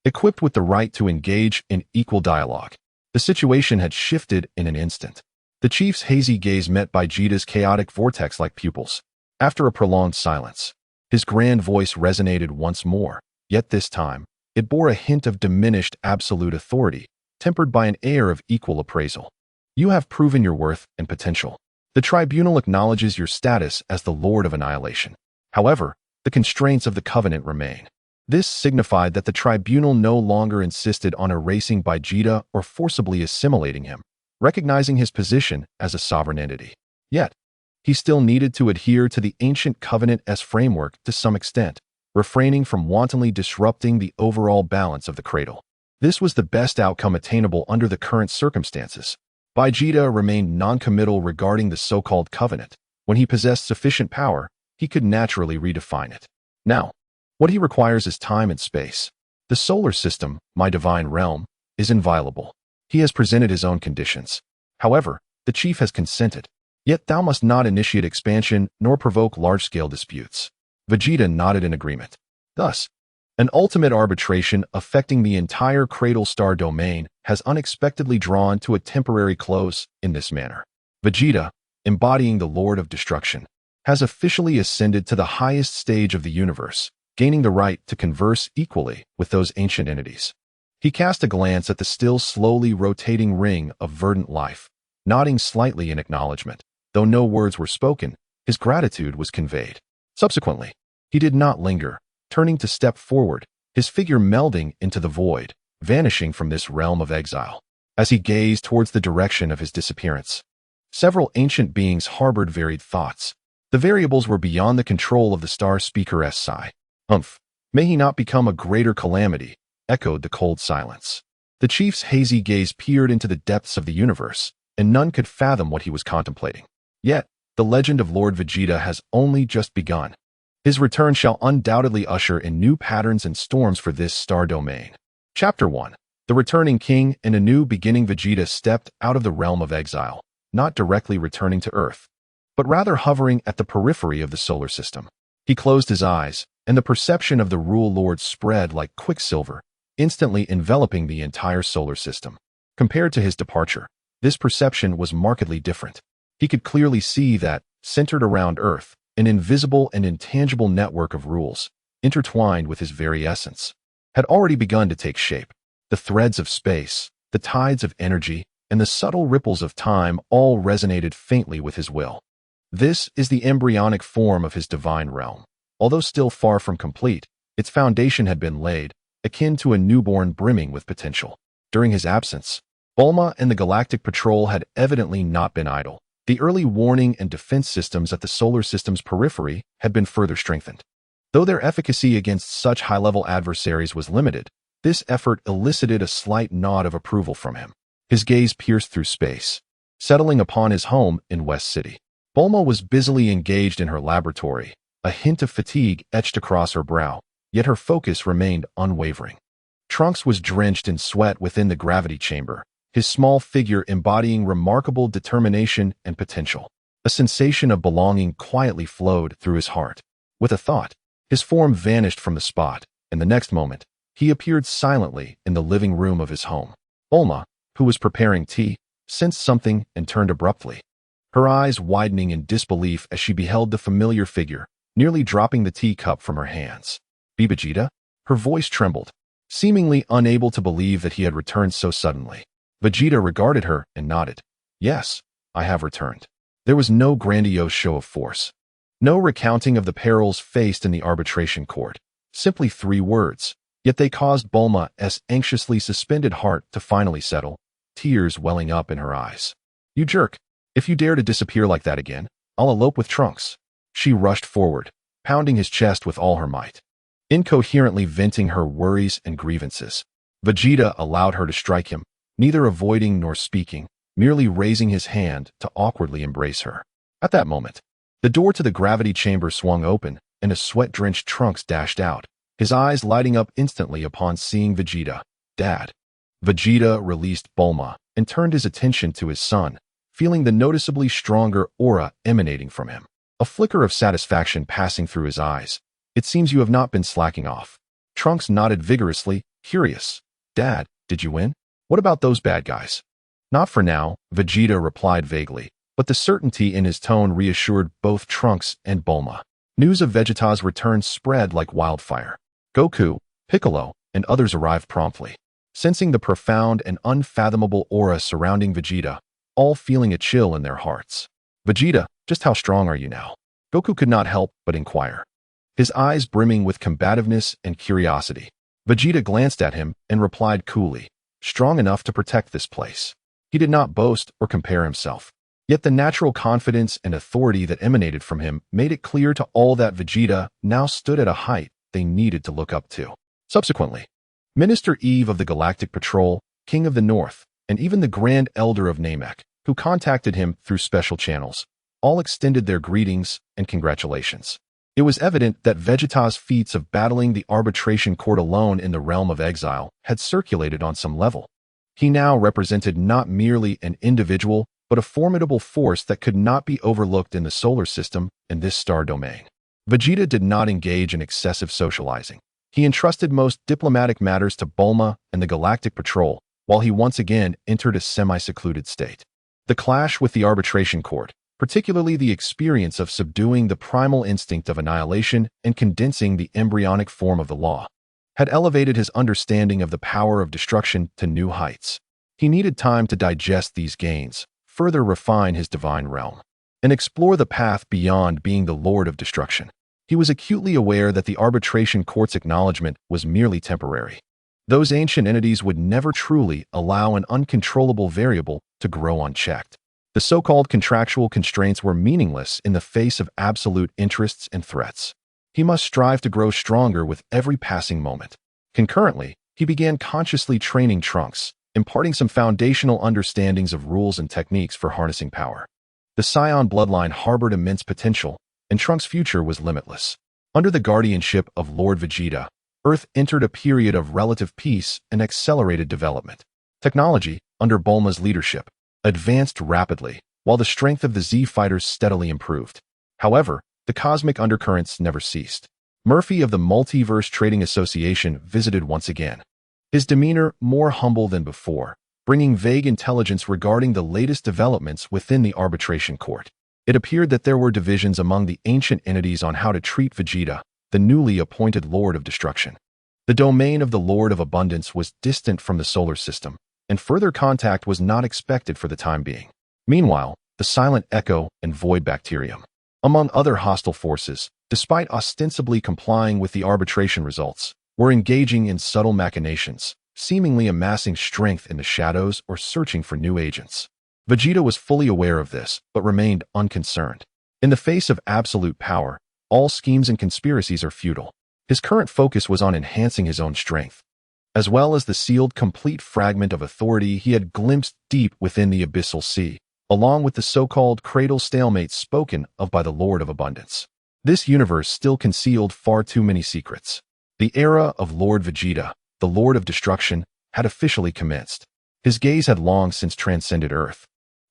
Speaker 1: equipped with the right to engage in equal dialogue. The situation had shifted in an instant. The chief's hazy gaze met Vegeta's chaotic vortex-like pupils. After a prolonged silence, his grand voice resonated once more, yet this time, it bore a hint of diminished absolute authority, tempered by an air of equal appraisal. You have proven your worth and potential. The tribunal acknowledges your status as the Lord of Annihilation. However, the constraints of the covenant remain. This signified that the tribunal no longer insisted on erasing Vegeta or forcibly assimilating him, recognizing his position as a sovereign entity. Yet, he still needed to adhere to the ancient covenant-s framework to some extent, refraining from wantonly disrupting the overall balance of the cradle. This was the best outcome attainable under the current circumstances. Vegeta remained non-committal regarding the so-called covenant. When he possessed sufficient power, he could naturally redefine it. Now, what he requires is time and space. The solar system, my divine realm, is inviolable. He has presented his own conditions. However, the chief has consented. Yet thou must not initiate expansion nor provoke large-scale disputes. Vegeta nodded in agreement. Thus, an ultimate arbitration affecting the entire Cradle Star domain has unexpectedly drawn to a temporary close in this manner. Vegeta, embodying the Lord of Destruction, has officially ascended to the highest stage of the universe, gaining the right to converse equally with those ancient entities. He cast a glance at the still slowly rotating ring of verdant life, nodding slightly in acknowledgement. Though no words were spoken, his gratitude was conveyed. Subsequently, he did not linger, turning to step forward, his figure melding into the void, vanishing from this realm of exile. As he gazed towards the direction of his disappearance, several ancient beings harbored varied thoughts. The variables were beyond the control of the star speaker's sigh. May he not become a greater calamity, echoed the cold silence. The chief's hazy gaze peered into the depths of the universe, and none could fathom what he was contemplating. Yet, the legend of Lord Vegeta has only just begun. His return shall undoubtedly usher in new patterns and storms for this star domain. Chapter 1. The Returning King. In a new beginning, Vegeta stepped out of the realm of exile, not directly returning to Earth, but rather hovering at the periphery of the solar system. He closed his eyes, and the perception of the Rule Lord spread like quicksilver, instantly enveloping the entire solar system. Compared to his departure, this perception was markedly different. He could clearly see that, centered around Earth, an invisible and intangible network of rules, intertwined with his very essence, had already begun to take shape. The threads of space, the tides of energy, and the subtle ripples of time all resonated faintly with his will. This is the embryonic form of his divine realm, Although still far from complete, its foundation had been laid, akin to a newborn brimming with potential. During his absence, Bulma and the Galactic Patrol had evidently not been idle. The early warning and defense systems at the solar system's periphery had been further strengthened. Though their efficacy against such high-level adversaries was limited, this effort elicited a slight nod of approval from him. His gaze pierced through space, settling upon his home in West City. Bulma was busily engaged in her laboratory, a hint of fatigue etched across her brow, yet her focus remained unwavering. Trunks was drenched in sweat within the gravity chamber, his small figure embodying remarkable determination and potential. A sensation of belonging quietly flowed through his heart. With a thought, his form vanished from the spot, and the next moment, he appeared silently in the living room of his home. Bulma, who was preparing tea, sensed something and turned abruptly, her eyes widening in disbelief as she beheld the familiar figure, nearly dropping the teacup from her hands. "Be Vegeta?" Her voice trembled, seemingly unable to believe that he had returned so suddenly. Vegeta regarded her and nodded. "Yes, I have returned." There was no grandiose show of force, no recounting of the perils faced in the arbitration court, simply 3 words, yet they caused Bulma's anxiously suspended heart to finally settle, tears welling up in her eyes. "You jerk. If you dare to disappear like that again, I'll elope with Trunks." She rushed forward, pounding his chest with all her might, incoherently venting her worries and grievances. Vegeta allowed her to strike him, neither avoiding nor speaking, merely raising his hand to awkwardly embrace her. At that moment, the door to the gravity chamber swung open, and a sweat-drenched Trunks dashed out, his eyes lighting up instantly upon seeing Vegeta. "Dad." Vegeta released Bulma and turned his attention to his son, feeling the noticeably stronger aura emanating from him. A flicker of satisfaction passing through his eyes. "It seems you have not been slacking off." Trunks nodded vigorously, curious. "Dad, did you win? What about those bad guys?" "Not for now," Vegeta replied vaguely, but the certainty in his tone reassured both Trunks and Bulma. News of Vegeta's return spread like wildfire. Goku, Piccolo, and others arrived promptly, sensing the profound and unfathomable aura surrounding Vegeta, all feeling a chill in their hearts. "Vegeta, just how strong are you now?" Goku could not help but inquire, his eyes brimming with combativeness and curiosity. Vegeta glanced at him and replied coolly, "Strong enough to protect this place." He did not boast or compare himself, yet the natural confidence and authority that emanated from him made it clear to all that Vegeta now stood at a height they needed to look up to. Subsequently, Minister Eve of the Galactic Patrol, King of the North, and even the Grand Elder of Namek, who contacted him through special channels, all extended their greetings and congratulations. It was evident that Vegeta's feats of battling the arbitration court alone in the realm of exile had circulated on some level. He now represented not merely an individual, but a formidable force that could not be overlooked in the solar system and this star domain. Vegeta did not engage in excessive socializing. He entrusted most diplomatic matters to Bulma and the Galactic Patrol, while he once again entered a semi-secluded state. The clash with the arbitration court, particularly the experience of subduing the primal instinct of annihilation and condensing the embryonic form of the law, had elevated his understanding of the power of destruction to new heights. He needed time to digest these gains, further refine his divine realm, and explore the path beyond being the Lord of Destruction. He was acutely aware that the arbitration court's acknowledgement was merely temporary. Those ancient entities would never truly allow an uncontrollable variable to grow unchecked. The so-called contractual constraints were meaningless in the face of absolute interests and threats. He must strive to grow stronger with every passing moment. Concurrently, he began consciously training Trunks, imparting some foundational understandings of rules and techniques for harnessing power. The Scion bloodline harbored immense potential, and Trunks' future was limitless. Under the guardianship of Lord Vegeta, Earth entered a period of relative peace and accelerated development. Technology, under Bulma's leadership, advanced rapidly, while the strength of the Z fighters steadily improved. However, the cosmic undercurrents never ceased. Murphy of the Multiverse Trading Association visited once again, his demeanor more humble than before, bringing vague intelligence regarding the latest developments within the arbitration court. It appeared that there were divisions among the ancient entities on how to treat Vegeta, the newly appointed Lord of Destruction. The domain of the Lord of Abundance was distant from the solar system, and further contact was not expected for the time being. Meanwhile, the Silent Echo and Void Bacterium, among other hostile forces, despite ostensibly complying with the arbitration results, were engaging in subtle machinations, seemingly amassing strength in the shadows or searching for new agents. Vegeta was fully aware of this, but remained unconcerned. In the face of absolute power, all schemes and conspiracies are futile. His current focus was on enhancing his own strength, as well as the sealed complete fragment of authority he had glimpsed deep within the abyssal sea, along with the so-called cradle stalemate spoken of by the Lord of Abundance. This universe still concealed far too many secrets. The era of Lord Vegeta, the Lord of Destruction, had officially commenced. His gaze had long since transcended Earth,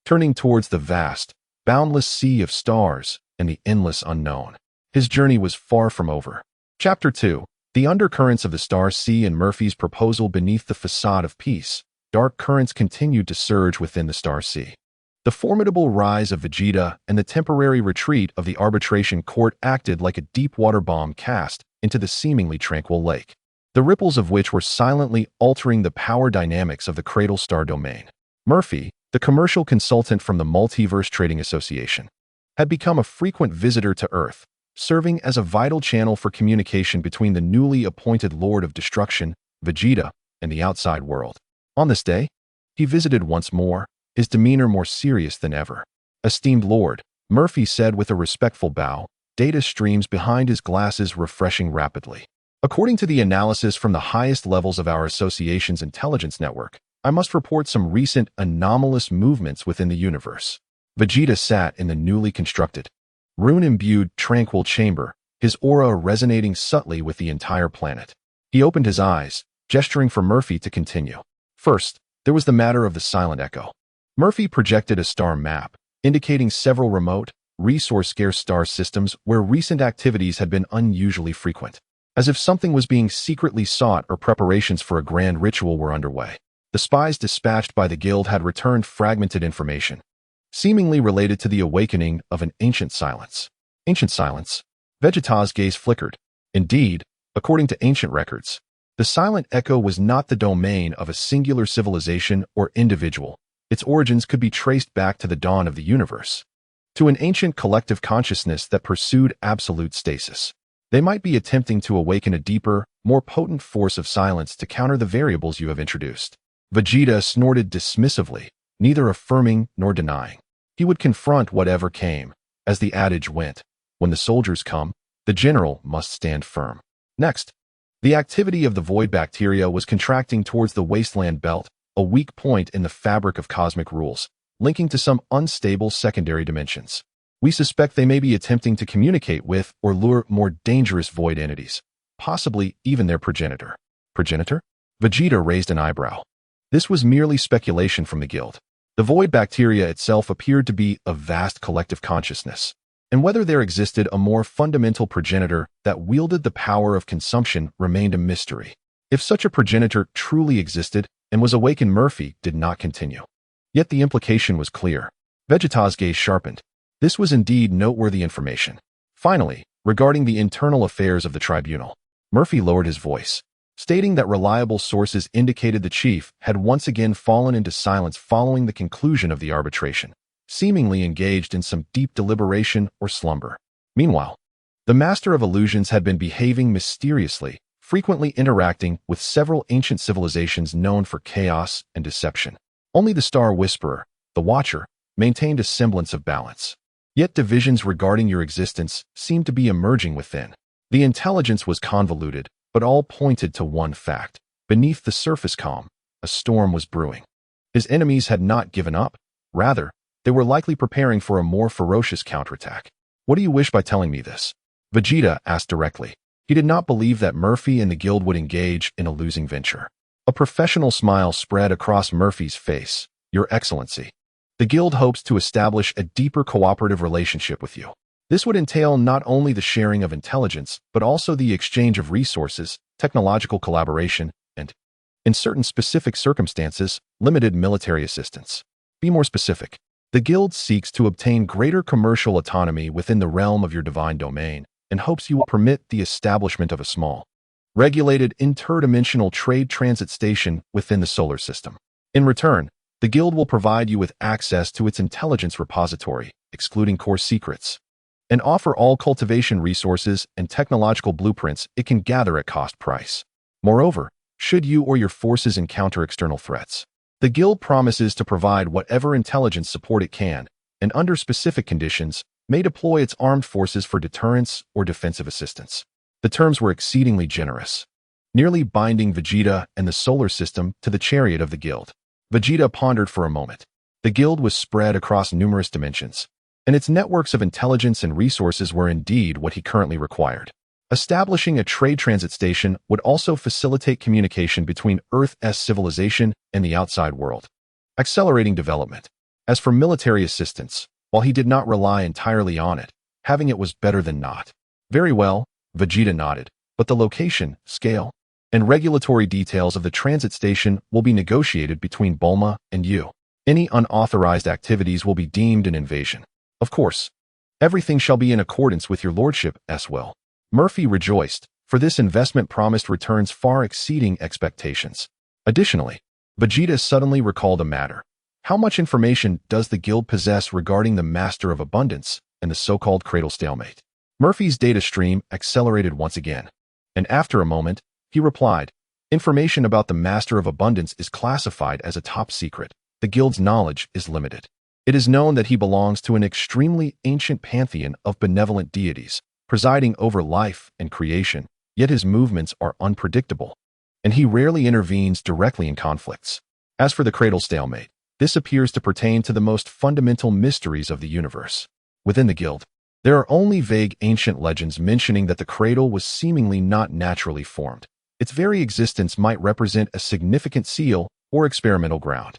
Speaker 1: turning towards the vast, boundless sea of stars and the endless unknown. His journey was far from over. Chapter 2. The undercurrents of the Star Sea and Murphy's proposal beneath the facade of peace. Dark currents continued to surge within the Star Sea. The formidable rise of Vegeta and the temporary retreat of the arbitration court acted like a deep-water bomb cast into the seemingly tranquil lake, the ripples of which were silently altering the power dynamics of the Cradle Star domain. Murphy, the commercial consultant from the Multiverse Trading Association, had become a frequent visitor to Earth, serving as a vital channel for communication between the newly appointed Lord of Destruction, Vegeta, and the outside world. On this day, he visited once more, his demeanor more serious than ever. "Esteemed Lord," Murphy said with a respectful bow, data streams behind his glasses refreshing rapidly. "According to the analysis from the highest levels of our association's intelligence network, I must report some recent anomalous movements within the universe." Vegeta sat in the newly constructed, rune-imbued tranquil chamber, his aura resonating subtly with the entire planet. He opened his eyes, gesturing for Murphy to continue. First, there was the matter of the silent echo. Murphy projected a star map, indicating several remote, resource-scarce star systems where recent activities had been unusually frequent, as if something was being secretly sought or preparations for a grand ritual were underway. The spies dispatched by the guild had returned fragmented information, seemingly related to the awakening of an ancient silence. Ancient silence? Vegeta's gaze flickered. Indeed, according to ancient records, the silent echo was not the domain of a singular civilization or individual. Its origins could be traced back to the dawn of the universe, to an ancient collective consciousness that pursued absolute stasis. They might be attempting to awaken a deeper, more potent force of silence to counter the variables you have introduced. Vegeta snorted dismissively, neither affirming nor denying. He would confront whatever came. As the adage went, when the soldiers come, the general must stand firm. Next, the activity of the void bacteria was contracting towards the wasteland belt, a weak point in the fabric of cosmic rules, linking to some unstable secondary dimensions. We suspect they may be attempting to communicate with or lure more dangerous void entities, possibly even their progenitor. Progenitor? Vegeta raised an eyebrow. This was merely speculation from the guild. The void bacteria itself appeared to be a vast collective consciousness, and whether there existed a more fundamental progenitor that wielded the power of consumption remained a mystery. If such a progenitor truly existed and was awakened, Murphy did not continue. Yet the implication was clear. Vegeta's gaze sharpened. This was indeed noteworthy information. Finally, regarding the internal affairs of the tribunal, Murphy lowered his voice, stating that reliable sources indicated the chief had once again fallen into silence following the conclusion of the arbitration, seemingly engaged in some deep deliberation or slumber. Meanwhile, the Master of Illusions had been behaving mysteriously, frequently interacting with several ancient civilizations known for chaos and deception. Only the Star Whisperer, the Watcher, maintained a semblance of balance. Yet divisions regarding your existence seemed to be emerging within. The intelligence was convoluted, but all pointed to one fact. Beneath the surface calm, a storm was brewing. His enemies had not given up. Rather, they were likely preparing for a more ferocious counterattack. "What do you wish by telling me this?" Vegeta asked directly. He did not believe that Murphy and the guild would engage in a losing venture. A professional smile spread across Murphy's face. "Your Excellency, the guild hopes to establish a deeper cooperative relationship with you. This would entail not only the sharing of intelligence, but also the exchange of resources, technological collaboration, and, in certain specific circumstances, limited military assistance." "Be more specific." "The guild seeks to obtain greater commercial autonomy within the realm of your divine domain and hopes you will permit the establishment of a small, regulated interdimensional trade transit station within the solar system. In return, the guild will provide you with access to its intelligence repository, excluding core secrets, and offer all cultivation resources and technological blueprints it can gather at cost price. Moreover, should you or your forces encounter external threats, the guild promises to provide whatever intelligence support it can, and under specific conditions, may deploy its armed forces for deterrence or defensive assistance. The terms were exceedingly generous, nearly binding Vegeta and the solar system to the chariot of the guild. Vegeta pondered for a moment. The guild was spread across numerous dimensions, and its networks of intelligence and resources were indeed what he currently required. Establishing a trade transit station would also facilitate communication between Earth's civilization and the outside world, accelerating development. As for military assistance, while he did not rely entirely on it, having it was better than not. Very well, Vegeta nodded, but the location, scale, and regulatory details of the transit station will be negotiated between Bulma and you. Any unauthorized activities will be deemed an invasion. Of course, everything shall be in accordance with your lordship's will. Murphy rejoiced, for this investment promised returns far exceeding expectations. Additionally, Vegeta suddenly recalled a matter. How much information does the guild possess regarding the Master of Abundance and the so-called Cradle Stalemate? Murphy's data stream accelerated once again, and after a moment, he replied, information about the Master of Abundance is classified as a top secret. The guild's knowledge is limited. It is known that he belongs to an extremely ancient pantheon of benevolent deities, presiding over life and creation, yet his movements are unpredictable, and he rarely intervenes directly in conflicts. As for the Cradle Stalemate, this appears to pertain to the most fundamental mysteries of the universe. Within the guild, there are only vague ancient legends mentioning that the cradle was seemingly not naturally formed. Its very existence might represent a significant seal or experimental ground.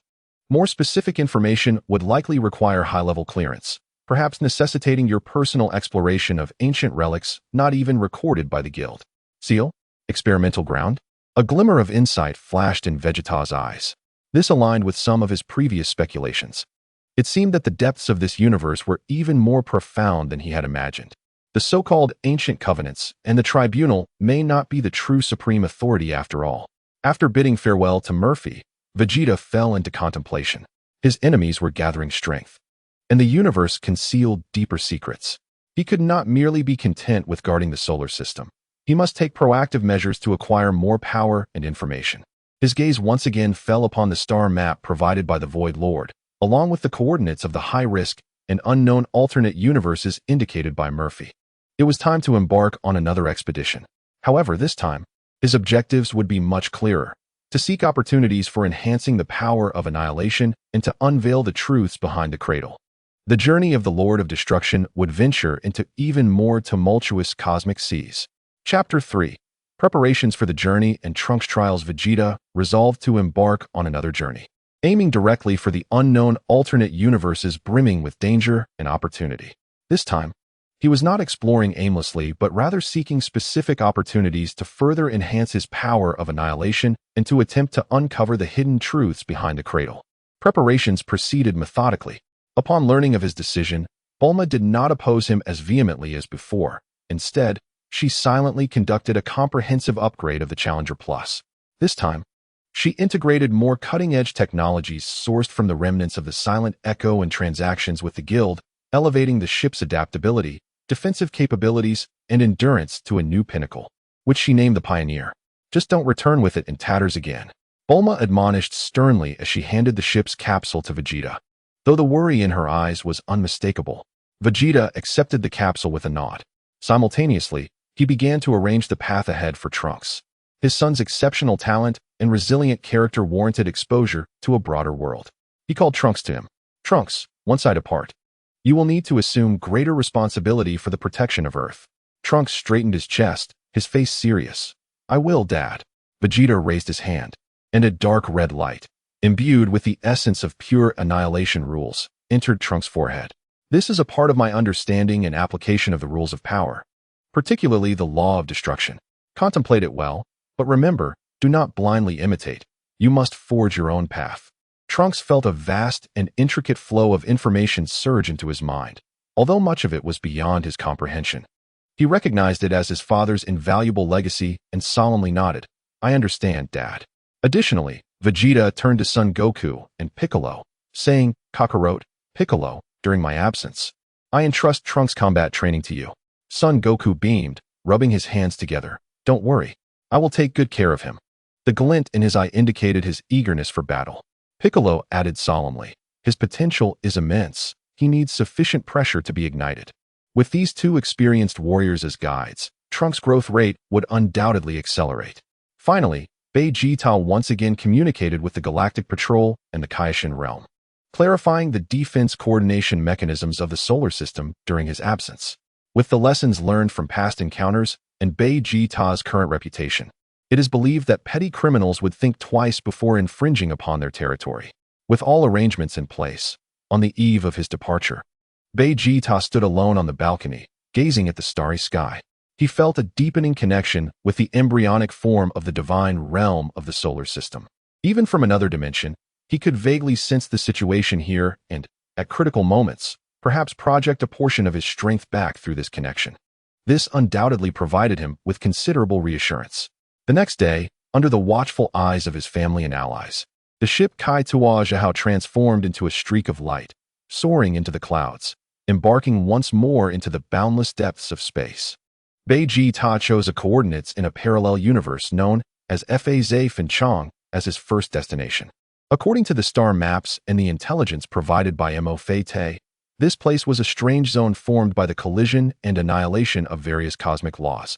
Speaker 1: More specific information would likely require high-level clearance, perhaps necessitating your personal exploration of ancient relics not even recorded by the guild. Seal? Experimental ground? A glimmer of insight flashed in Vegeta's eyes. This aligned with some of his previous speculations. It seemed that the depths of this universe were even more profound than he had imagined. The so-called ancient covenants and the tribunal may not be the true supreme authority after all. After bidding farewell to Murphy, Vegeta fell into contemplation. His enemies were gathering strength, and the universe concealed deeper secrets. He could not merely be content with guarding the solar system. He must take proactive measures to acquire more power and information. His gaze once again fell upon the star map provided by the Void Lord, along with the coordinates of the high-risk and unknown alternate universes indicated by Murphy. It was time to embark on another expedition. However, this time, his objectives would be much clearer: to seek opportunities for enhancing the power of annihilation and to unveil the truths behind the cradle. The journey of the Lord of Destruction would venture into even more tumultuous cosmic seas. Chapter 3. Preparations for the journey and Trunks trials. Vegeta resolved to embark on another journey, aiming directly for the unknown alternate universes brimming with danger and opportunity. This time, he was not exploring aimlessly, but rather seeking specific opportunities to further enhance his power of annihilation and to attempt to uncover the hidden truths behind the cradle. Preparations proceeded methodically. Upon learning of his decision, Bulma did not oppose him as vehemently as before. Instead, she silently conducted a comprehensive upgrade of the Challenger Plus. This time, she integrated more cutting-edge technologies sourced from the remnants of the Silent Echo and transactions with the Guild, elevating the ship's adaptability, defensive capabilities, and endurance to a new pinnacle, which she named the Pioneer. Just don't return with it in tatters again, Bulma admonished sternly as she handed the ship's capsule to Vegeta. Though the worry in her eyes was unmistakable, Vegeta accepted the capsule with a nod. Simultaneously, he began to arrange the path ahead for Trunks. His son's exceptional talent and resilient character warranted exposure to a broader world. He called Trunks to him. Trunks, one side apart. You will need to assume greater responsibility for the protection of Earth. Trunks straightened his chest, his face serious. I will, Dad. Vegeta raised his hand, and a dark red light, imbued with the essence of pure annihilation rules, entered Trunks' forehead. This is a part of my understanding and application of the rules of power, particularly the law of destruction. Contemplate it well, but remember, do not blindly imitate. You must forge your own path. Trunks felt a vast and intricate flow of information surge into his mind, although much of it was beyond his comprehension. He recognized it as his father's invaluable legacy and solemnly nodded. I understand, Dad. Additionally, Vegeta turned to son Goku and Piccolo, saying, Kakarot, Piccolo, during my absence, I entrust Trunks' combat training to you. Son Goku beamed, rubbing his hands together. Don't worry. I will take good care of him. The glint in his eye indicated his eagerness for battle. Piccolo added solemnly. His potential is immense. He needs sufficient pressure to be ignited. With these two experienced warriors as guides, Trunks' growth rate would undoubtedly accelerate. Finally, Vegeta once again communicated with the Galactic Patrol and the Kaishin realm, clarifying the defense coordination mechanisms of the solar system during his absence. With the lessons learned from past encounters and Vegeta's current reputation, it is believed that petty criminals would think twice before infringing upon their territory. With all arrangements in place, on the eve of his departure, Vegeta stood alone on the balcony, gazing at the starry sky. He felt a deepening connection with the embryonic form of the divine realm of the solar system. Even from another dimension, he could vaguely sense the situation here and, at critical moments, perhaps project a portion of his strength back through this connection. This undoubtedly provided him with considerable reassurance. The next day, under the watchful eyes of his family and allies, the ship Kai Tuajahao transformed into a streak of light, soaring into the clouds, embarking once more into the boundless depths of space. Vegeta chose a coordinates in a parallel universe known as Fa as his first destination. According to the star maps and the intelligence provided by Mo Fate, this place was a strange zone formed by the collision and annihilation of various cosmic laws,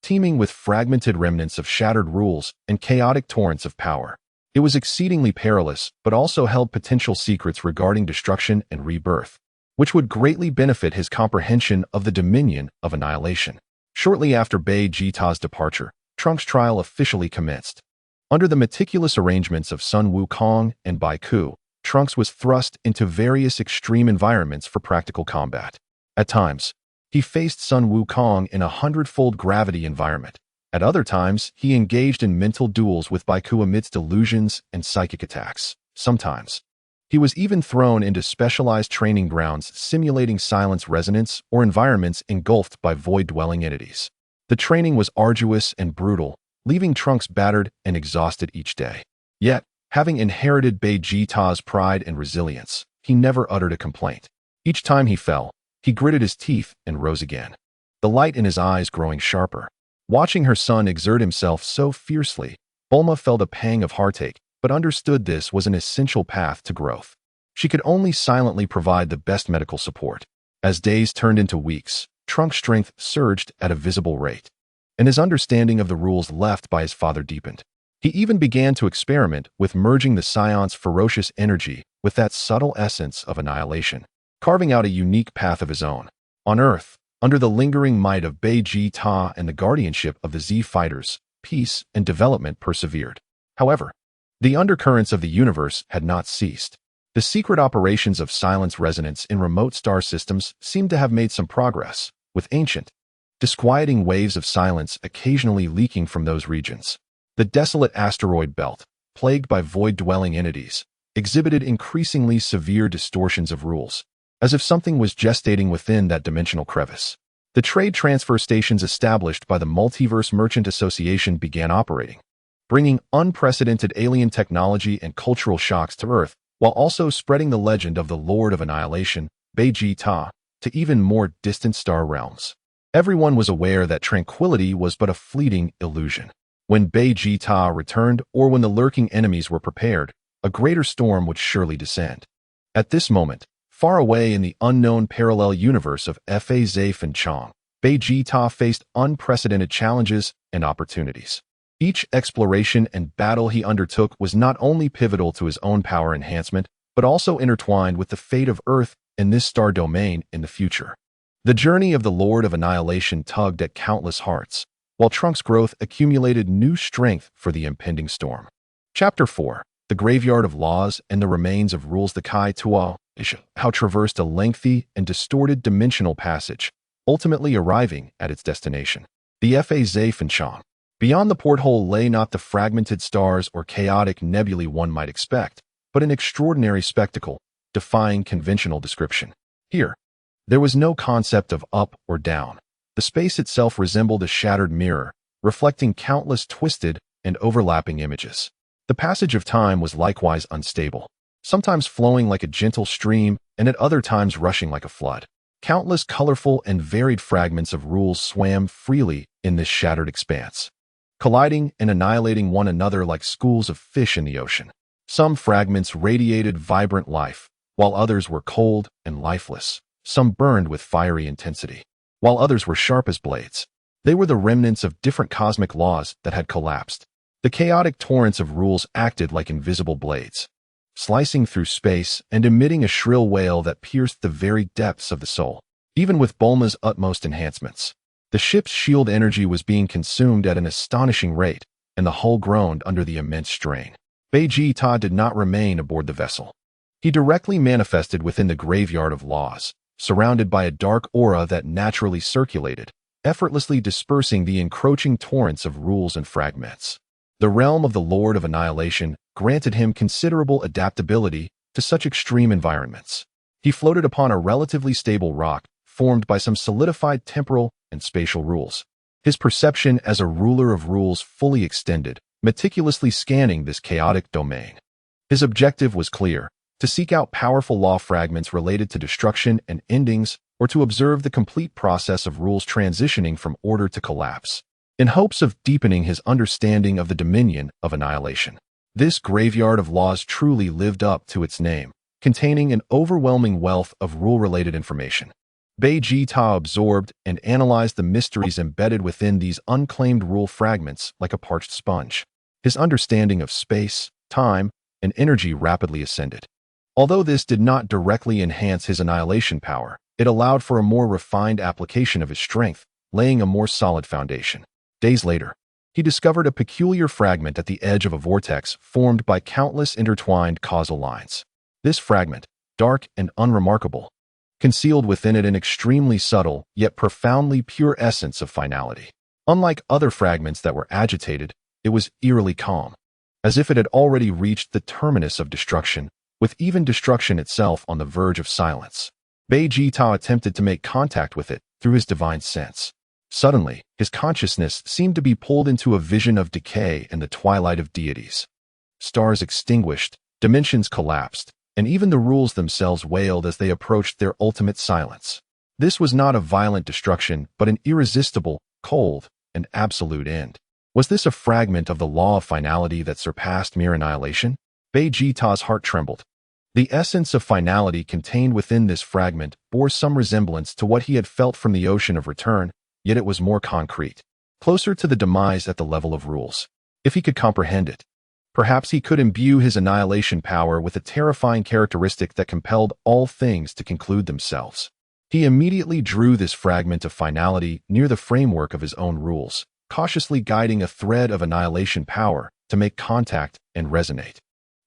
Speaker 1: teeming with fragmented remnants of shattered rules and chaotic torrents of power. It was exceedingly perilous, but also held potential secrets regarding destruction and rebirth, which would greatly benefit his comprehension of the dominion of annihilation. Shortly after Vegeta's departure, Trunks' trial officially commenced. Under the meticulous arrangements of Sun Wukong and Bai Ku, Trunks was thrust into various extreme environments for practical combat. At times, he faced Sun Wukong in a 100-fold gravity environment. At other times, he engaged in mental duels with Bai Ku amidst illusions and psychic attacks. Sometimes, he was even thrown into specialized training grounds simulating silence resonance or environments engulfed by void-dwelling entities. The training was arduous and brutal, leaving Trunks battered and exhausted each day. Yet, having inherited Vegeta's pride and resilience, he never uttered a complaint. Each time he fell, he gritted his teeth and rose again, the light in his eyes growing sharper. Watching her son exert himself so fiercely, Bulma felt a pang of heartache, but understood this was an essential path to growth. She could only silently provide the best medical support. As days turned into weeks, Trunks' strength surged at a visible rate, and his understanding of the rules left by his father deepened. He even began to experiment with merging the Scion's ferocious energy with that subtle essence of annihilation, carving out a unique path of his own. On Earth, under the lingering might of Vegeta and the guardianship of the Z fighters, peace and development persevered. However, the undercurrents of the universe had not ceased. The secret operations of silence resonance in remote star systems seemed to have made some progress, with ancient, disquieting waves of silence occasionally leaking from those regions. The desolate asteroid belt, plagued by void-dwelling entities, exhibited increasingly severe distortions of rules, as if something was gestating within that dimensional crevice. The trade transfer stations established by the Multiverse Merchant Association began operating, bringing unprecedented alien technology and cultural shocks to Earth, while also spreading the legend of the Lord of Annihilation, Vegeta, to even more distant star realms. Everyone was aware that tranquility was but a fleeting illusion. When Vegeta returned, or when the lurking enemies were prepared, a greater storm would surely descend. At this moment, far away in the unknown parallel universe of Fa Chong, Vegeta faced unprecedented challenges and opportunities. Each exploration and battle he undertook was not only pivotal to his own power enhancement, but also intertwined with the fate of Earth and this star domain in the future. The journey of the Lord of Annihilation tugged at countless hearts, while Trunks' growth accumulated new strength for the impending storm. Chapter 4. The Graveyard of Laws and the Remains of Rules. The Kai Tuajahao traversed a lengthy and distorted dimensional passage, ultimately arriving at its destination, the Fa Chong. Beyond the porthole lay not the fragmented stars or chaotic nebulae one might expect, but an extraordinary spectacle, defying conventional description. Here, there was no concept of up or down. The space itself resembled a shattered mirror, reflecting countless twisted and overlapping images. The passage of time was likewise unstable, sometimes flowing like a gentle stream and at other times rushing like a flood. Countless colorful and varied fragments of rules swam freely in this shattered expanse, colliding and annihilating one another like schools of fish in the ocean. Some fragments radiated vibrant life, while others were cold and lifeless. Some burned with fiery intensity, while others were sharp as blades. They were the remnants of different cosmic laws that had collapsed. The chaotic torrents of rules acted like invisible blades, slicing through space and emitting a shrill wail that pierced the very depths of the soul. Even with Bulma's utmost enhancements, the ship's shield energy was being consumed at an astonishing rate, and the hull groaned under the immense strain. Vegeta did not remain aboard the vessel. He directly manifested within the graveyard of laws, surrounded by a dark aura that naturally circulated, effortlessly dispersing the encroaching torrents of rules and fragments. The realm of the Lord of Annihilation granted him considerable adaptability to such extreme environments. He floated upon a relatively stable rock formed by some solidified temporal and spatial rules. His perception as a ruler of rules fully extended, meticulously scanning this chaotic domain. His objective was clear: to seek out powerful law fragments related to destruction and endings, or to observe the complete process of rules transitioning from order to collapse, in hopes of deepening his understanding of the dominion of annihilation. This graveyard of laws truly lived up to its name, containing an overwhelming wealth of rule-related information. Vegeta absorbed and analyzed the mysteries embedded within these unclaimed rule fragments like a parched sponge. His understanding of space, time, and energy rapidly ascended. Although this did not directly enhance his annihilation power, it allowed for a more refined application of his strength, laying a more solid foundation. Days later, he discovered a peculiar fragment at the edge of a vortex formed by countless intertwined causal lines. This fragment, dark and unremarkable, concealed within it an extremely subtle yet profoundly pure essence of finality. Unlike other fragments that were agitated, it was eerily calm, as if it had already reached the terminus of destruction, with even destruction itself on the verge of silence. Vegeta attempted to make contact with it through his divine sense. Suddenly, his consciousness seemed to be pulled into a vision of decay and the twilight of deities. Stars extinguished, dimensions collapsed, and even the rules themselves wailed as they approached their ultimate silence. This was not a violent destruction, but an irresistible, cold, and absolute end. Was this a fragment of the law of finality that surpassed mere annihilation? Vegeta's heart trembled. The essence of finality contained within this fragment bore some resemblance to what he had felt from the ocean of return, yet it was more concrete, closer to the demise at the level of rules. If he could comprehend it, perhaps he could imbue his annihilation power with a terrifying characteristic that compelled all things to conclude themselves. He immediately drew this fragment of finality near the framework of his own rules, cautiously guiding a thread of annihilation power to make contact and resonate,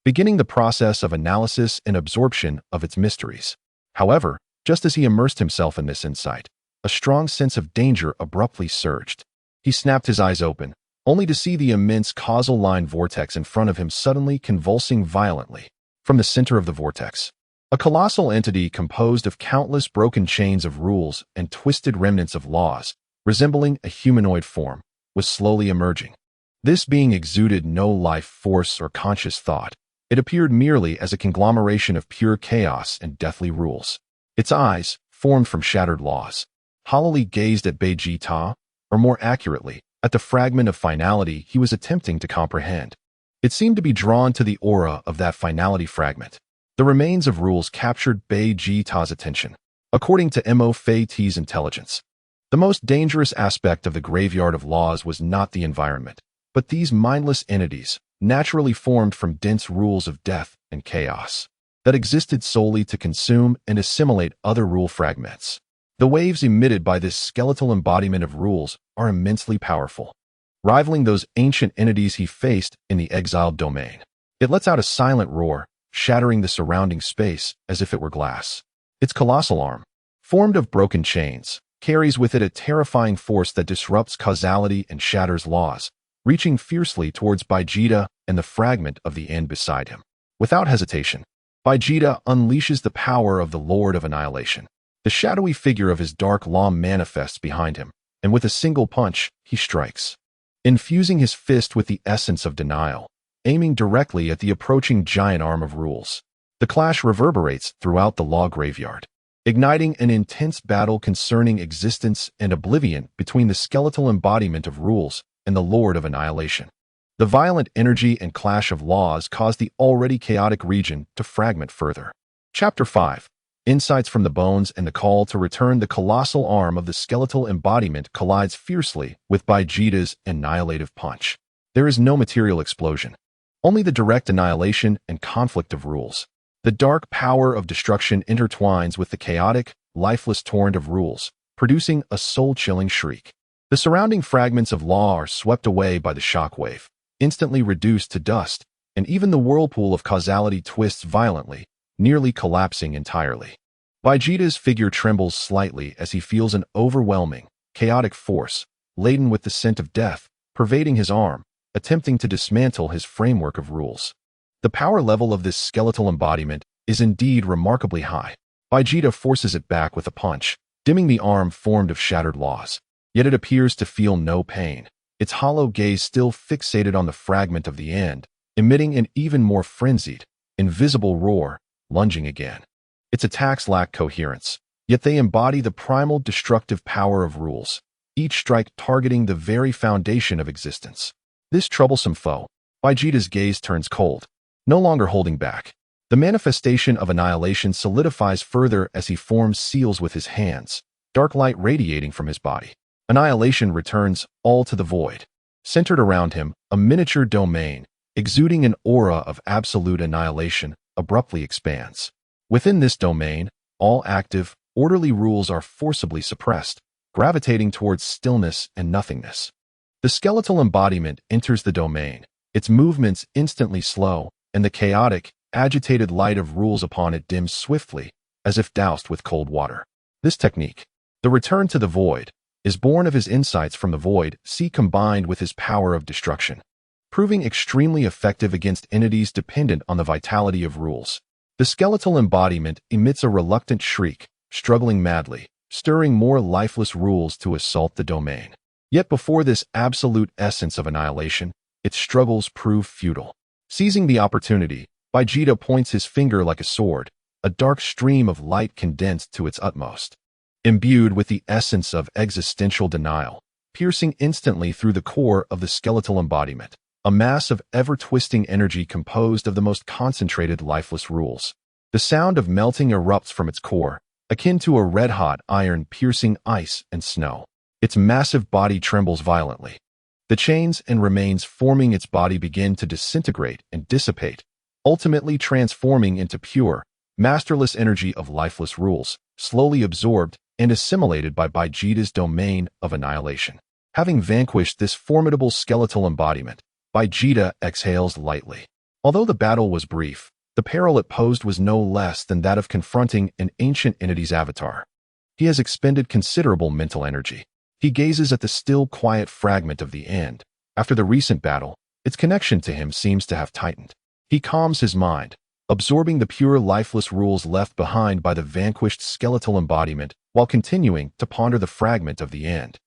Speaker 1: beginning the process of analysis and absorption of its mysteries. However, just as he immersed himself in this insight, a strong sense of danger abruptly surged. He snapped his eyes open, only to see the immense causal line vortex in front of him suddenly convulsing violently. From the center of the vortex, a colossal entity composed of countless broken chains of rules and twisted remnants of laws, resembling a humanoid form, was slowly emerging. This being exuded no life force or conscious thought. It appeared merely as a conglomeration of pure chaos and deathly rules. Its eyes, formed from shattered laws, hollowly gazed at Vegeta, or more accurately, at the fragment of finality he was attempting to comprehend. It seemed to be drawn to the aura of that finality fragment. The remains of rules captured Vegeta's attention. According to Mo Fei's intelligence, the most dangerous aspect of the graveyard of laws was not the environment, but these mindless entities, naturally formed from dense rules of death and chaos, that existed solely to consume and assimilate other rule fragments. The waves emitted by this skeletal embodiment of rules are immensely powerful, rivaling those ancient entities he faced in the exiled domain. It lets out a silent roar, shattering the surrounding space as if it were glass. Its colossal arm, formed of broken chains, carries with it a terrifying force that disrupts causality and shatters laws, reaching fiercely towards Vegeta and the fragment of the end beside him. Without hesitation, Vegeta unleashes the power of the Lord of Annihilation. The shadowy figure of his dark law manifests behind him, and with a single punch, he strikes, infusing his fist with the essence of denial, aiming directly at the approaching giant arm of rules. The clash reverberates throughout the law graveyard. igniting an intense battle concerning existence and oblivion between the skeletal embodiment of rules and the Lord of Annihilation. The violent energy and clash of laws caused the already chaotic region to fragment further. Chapter 5. Insights from the bones and the call to return. The colossal arm of the skeletal embodiment collides fiercely with Vegeta's annihilative punch. There is no material explosion, only the direct annihilation and conflict of rules. The dark power of destruction intertwines with the chaotic, lifeless torrent of rules, producing a soul-chilling shriek. The surrounding fragments of law are swept away by the shockwave, instantly reduced to dust, and even the whirlpool of causality twists violently, nearly collapsing entirely. Vegeta's figure trembles slightly as he feels an overwhelming, chaotic force, laden with the scent of death, pervading his arm, attempting to dismantle his framework of rules. The power level of this skeletal embodiment is indeed remarkably high. Vegeta forces it back with a punch, dimming the arm formed of shattered laws. Yet it appears to feel no pain, its hollow gaze still fixated on the fragment of the end, emitting an even more frenzied, invisible roar, lunging again. Its attacks lack coherence, yet they embody the primal destructive power of rules, each strike targeting the very foundation of existence. This troublesome foe, Vegeta's gaze turns cold, no longer holding back. The manifestation of annihilation solidifies further as he forms seals with his hands, dark light radiating from his body. Annihilation returns all to the void. Centered around him, a miniature domain, exuding an aura of absolute annihilation, abruptly expands. Within this domain, all active, orderly rules are forcibly suppressed, gravitating towards stillness and nothingness. The skeletal embodiment enters the domain, its movements instantly slow, and the chaotic, agitated light of rules upon it dims swiftly, as if doused with cold water. This technique, the return to the void, is born of his insights from the void, combined with his power of destruction, proving extremely effective against entities dependent on the vitality of rules. The skeletal embodiment emits a reluctant shriek, struggling madly, stirring more lifeless rules to assault the domain. Yet before this absolute essence of annihilation, its struggles prove futile. Seizing the opportunity, Vegeta points his finger like a sword, a dark stream of light condensed to its utmost. Imbued with the essence of existential denial, piercing instantly through the core of the skeletal embodiment, a mass of ever-twisting energy composed of the most concentrated lifeless rules. The sound of melting erupts from its core, akin to a red-hot iron piercing ice and snow. Its massive body trembles violently. The chains and remains forming its body begin to disintegrate and dissipate, ultimately transforming into pure, masterless energy of lifeless rules, slowly absorbed and assimilated by Vegeta's domain of annihilation. Having vanquished this formidable skeletal embodiment, Vegeta exhales lightly. Although the battle was brief, the peril it posed was no less than that of confronting an ancient entity's avatar. He has expended considerable mental energy. He gazes at the still quiet fragment of the end. After the recent battle, its connection to him seems to have tightened. He calms his mind, absorbing the pure lifeless rules left behind by the vanquished skeletal embodiment while continuing to ponder the fragment of the end.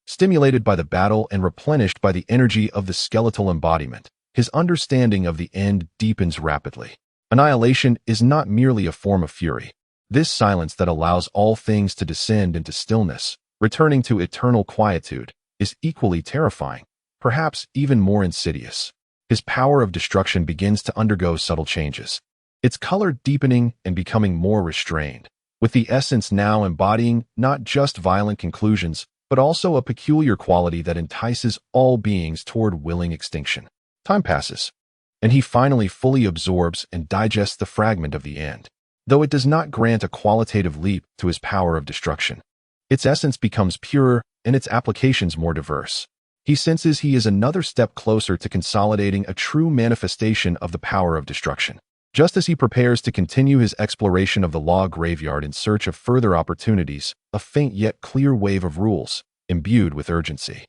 Speaker 1: Stimulated by the battle and replenished by the energy of the skeletal embodiment, his understanding of the end deepens rapidly. Annihilation is not merely a form of fury. This silence that allows all things to descend into stillness, returning to eternal quietude, is equally terrifying, perhaps even more insidious. His power of destruction begins to undergo subtle changes, its color deepening and becoming more restrained, with the essence now embodying not just violent conclusions, but also a peculiar quality that entices all beings toward willing extinction. Time passes, and he finally fully absorbs and digests the fragment of the end, though it does not grant a qualitative leap to his power of destruction. Its essence becomes purer and its applications more diverse. He senses he is another step closer to consolidating a true manifestation of the power of destruction. Just as he prepares to continue his exploration of the law graveyard in search of further opportunities, a faint yet clear wave of rules, imbued with urgency,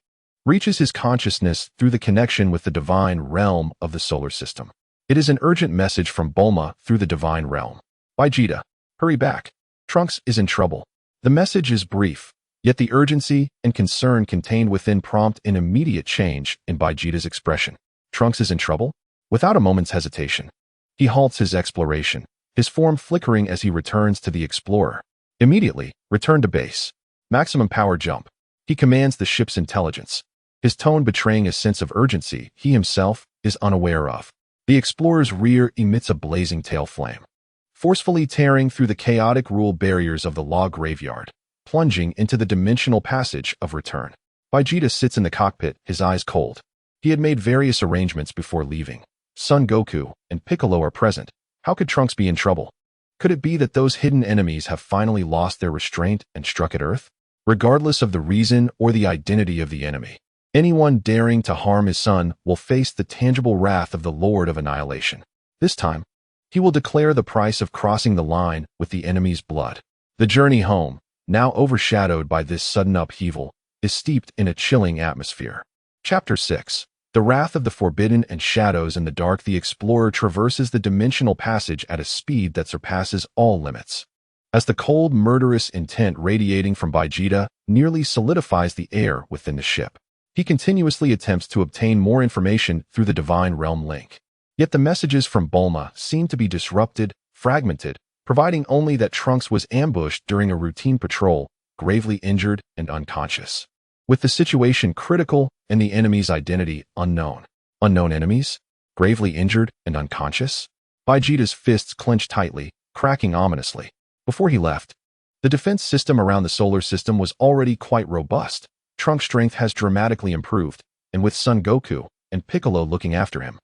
Speaker 1: reaches his consciousness through the connection with the divine realm of the solar system. It is an urgent message from Bulma through the divine realm. Vegeta, hurry back. Trunks is in trouble. The message is brief, yet the urgency and concern contained within prompt an immediate change in Vegeta's expression. Trunks is in trouble? Without a moment's hesitation, he halts his exploration, his form flickering as he returns to the explorer. Immediately, return to base. Maximum power jump. He commands the ship's intelligence, his tone betraying a sense of urgency he himself is unaware of. The explorer's rear emits a blazing tail flame, forcefully tearing through the chaotic rule barriers of the law graveyard, plunging into the dimensional passage of return. Vegeta sits in the cockpit, his eyes cold. He had made various arrangements before leaving. Son Goku and Piccolo are present. How could Trunks be in trouble? Could it be that those hidden enemies have finally lost their restraint and struck at Earth? Regardless of the reason or the identity of the enemy, anyone daring to harm his son will face the tangible wrath of the Lord of Annihilation. This time, he will declare the price of crossing the line with the enemy's blood. The journey home, now overshadowed by this sudden upheaval, is steeped in a chilling atmosphere. Chapter 6. The Wrath of the Forbidden and Shadows in the Dark. The explorer traverses the dimensional passage at a speed that surpasses all limits. As the cold, murderous intent radiating from Vegeta nearly solidifies the air within the ship, he continuously attempts to obtain more information through the Divine Realm link. Yet the messages from Bulma seem to be disrupted, fragmented, providing only that Trunks was ambushed during a routine patrol, gravely injured and unconscious. With the situation critical and the enemy's identity unknown. Unknown enemies? Gravely injured and unconscious? Vegeta's fists clenched tightly, cracking ominously. Before he left, the defense system around the solar system was already quite robust. Trunks' strength has dramatically improved, and with Son Goku and Piccolo looking after him,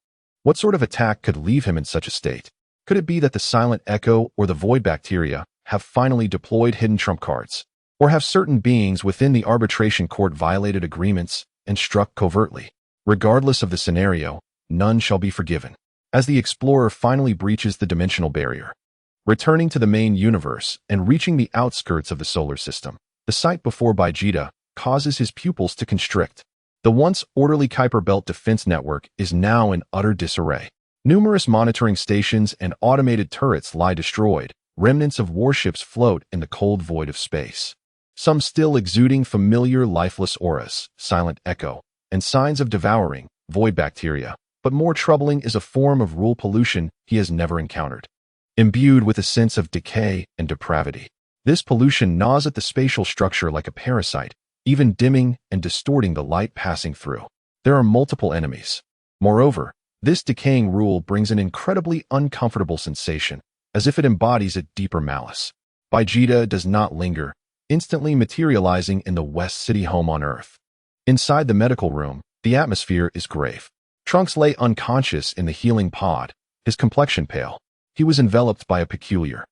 Speaker 1: what sort of attack could leave him in such a state? Could it be that the Silent Echo or the Void Bacteria have finally deployed hidden trump cards? Or have certain beings within the arbitration court violated agreements and struck covertly? Regardless of the scenario, none shall be forgiven. As the explorer finally breaches the dimensional barrier, returning to the main universe and reaching the outskirts of the solar system, the sight before Vegeta causes his pupils to constrict. The once orderly Kuiper Belt defense network is now in utter disarray. Numerous monitoring stations and automated turrets lie destroyed. Remnants of warships float in the cold void of space, some still exuding familiar lifeless auras, Silent Echo, and signs of devouring, void bacteria. But more troubling is a form of rule pollution he has never encountered. Imbued with a sense of decay and depravity, this pollution gnaws at the spatial structure like a parasite, even dimming and distorting the light passing through. There are multiple enemies. Moreover, this decaying rule brings an incredibly uncomfortable sensation, as if it embodies a deeper malice. Vegeta does not linger, instantly materializing in the West City home on Earth. Inside the medical room, the atmosphere is grave. Trunks lay unconscious in the healing pod, his complexion pale. He was enveloped by a peculiar,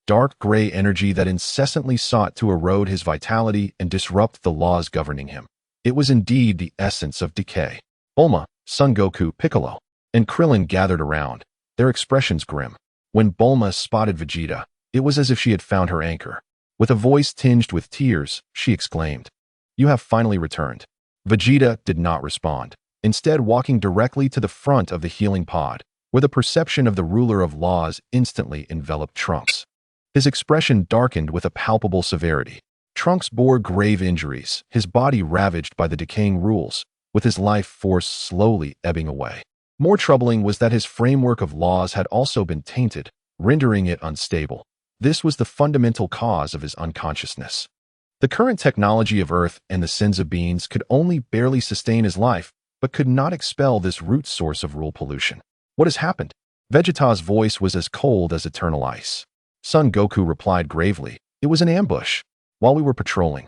Speaker 1: dark gray energy that incessantly sought to erode his vitality and disrupt the laws governing him. It was indeed the essence of decay. Bulma, Son Goku, Piccolo, and Krillin gathered around, their expressions grim. When Bulma spotted Vegeta, it was as if she had found her anchor. With a voice tinged with tears, she exclaimed, "You have finally returned." Vegeta did not respond, instead walking directly to the front of the healing pod, where the perception of the ruler of laws instantly enveloped Trunks. His expression darkened with a palpable severity. Trunks bore grave injuries, his body ravaged by the decaying rules, with his life force slowly ebbing away. More troubling was that his framework of laws had also been tainted, rendering it unstable. This was the fundamental cause of his unconsciousness. The current technology of Earth and the Senza beings could only barely sustain his life, but could not expel this root source of rule pollution. What has happened? Vegeta's voice was as cold as eternal ice. Son Goku replied gravely, "It was an ambush. While we were patrolling,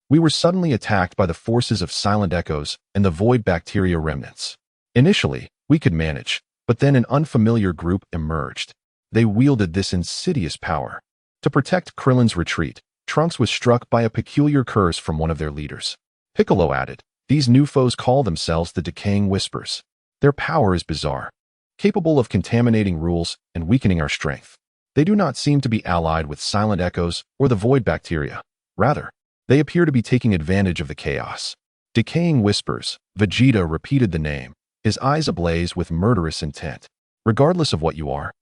Speaker 1: we were suddenly attacked by the forces of Silent Echoes and the Void Bacteria remnants. Initially, we could manage, but then an unfamiliar group emerged. They wielded this insidious power. To protect Krillin's retreat, Trunks was struck by a peculiar curse from one of their leaders." Piccolo added, "These new foes call themselves the Decaying Whispers. Their power is bizarre, capable of contaminating rules and weakening our strength. They do not seem to be allied with Silent Echoes or the Void Bacteria. Rather, they appear to be taking advantage of the chaos." Decaying Whispers. Vegeta repeated the name, his eyes ablaze with murderous intent. "Regardless of what you are,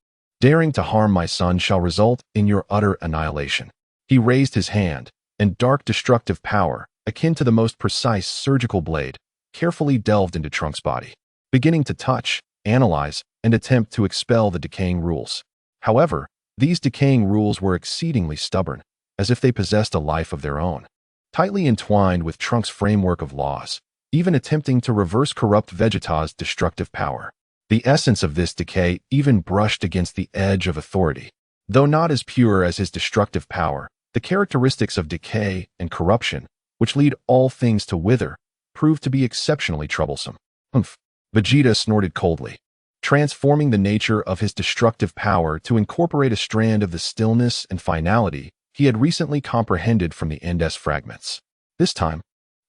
Speaker 1: daring to harm my son shall result in your utter annihilation." He raised his hand, and dark destructive power, akin to the most precise surgical blade, carefully delved into Trunks' body, beginning to touch, analyze, and attempt to expel the decaying rules. However, these decaying rules were exceedingly stubborn. as if they possessed a life of their own, tightly entwined with Trunks' framework of laws, even attempting to reverse corrupt Vegeta's destructive power. The essence of this decay even brushed against the edge of authority. Though not as pure as his destructive power, the characteristics of decay and corruption, which lead all things to wither, proved to be exceptionally troublesome. Humph! Vegeta snorted coldly, transforming the nature of his destructive power to incorporate a strand of the stillness and finality he had recently comprehended from the Endes fragments. This time,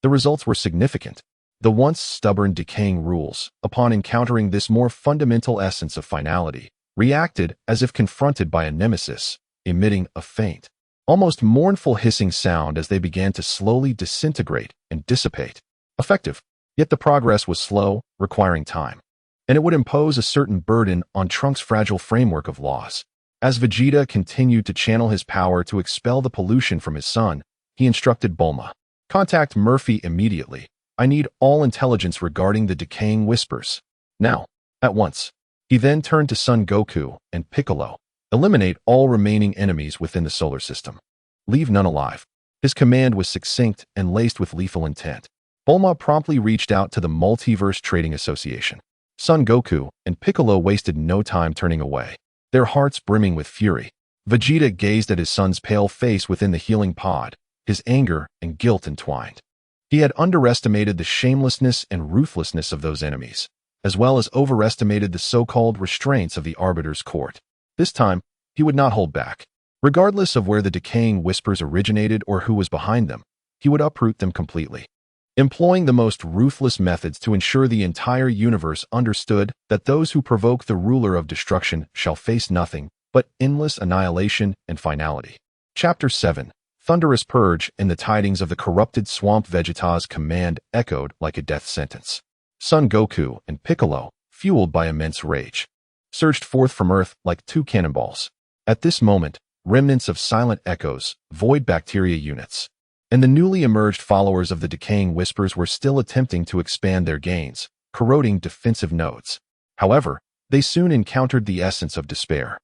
Speaker 1: the results were significant. The once stubborn decaying rules, upon encountering this more fundamental essence of finality, reacted as if confronted by a nemesis, emitting a faint, almost mournful hissing sound as they began to slowly disintegrate and dissipate. Effective, yet the progress was slow, requiring time, and it would impose a certain burden on Trunks' fragile framework of laws. As Vegeta continued to channel his power to expel the pollution from his son, he instructed Bulma, "Contact Murphy immediately. I need all intelligence regarding the decaying whispers. Now, at once." He then turned to Son Goku and Piccolo. "Eliminate all remaining enemies within the solar system. Leave none alive." His command was succinct and laced with lethal intent. Bulma promptly reached out to the Multiverse Trading Association. Son Goku and Piccolo wasted no time turning away, their hearts brimming with fury. Vegeta gazed at his son's pale face within the healing pod, his anger and guilt entwined. He had underestimated the shamelessness and ruthlessness of those enemies, as well as overestimated the so-called restraints of the Arbiter's court. This time, he would not hold back. Regardless of where the decaying whispers originated or who was behind them, he would uproot them completely, employing the most ruthless methods to ensure the entire universe understood that those who provoke the ruler of destruction shall face nothing but endless annihilation and finality. Chapter 7. Thunderous Purge, and the tidings of the corrupted swamp Vegeta's command echoed like a death sentence. Son Goku and Piccolo, fueled by immense rage, surged forth from Earth like two cannonballs. At this moment, remnants of silent echoes, void bacteria units, and the newly emerged followers of the decaying whispers were still attempting to expand their gains, corroding defensive nodes. However, they soon encountered the essence of despair.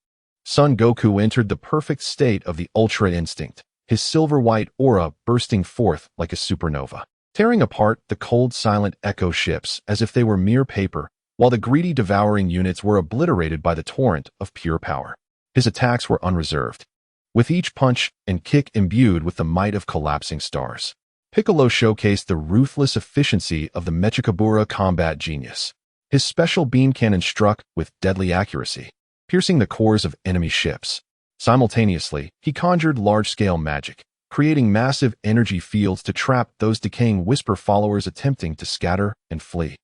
Speaker 1: Son Goku entered the perfect state of the Ultra Instinct, his silver-white aura bursting forth like a supernova, tearing apart the cold, silent echo ships as if they were mere paper, while the greedy devouring units were obliterated by the torrent of pure power. His attacks were unreserved, with each punch and kick imbued with the might of collapsing stars. Piccolo showcased the ruthless efficiency of the Mechikabura combat genius. His special beam cannon struck with deadly accuracy, piercing the cores of enemy ships. Simultaneously, he conjured large-scale magic, creating massive energy fields to trap those decaying whisper followers attempting to scatter and flee,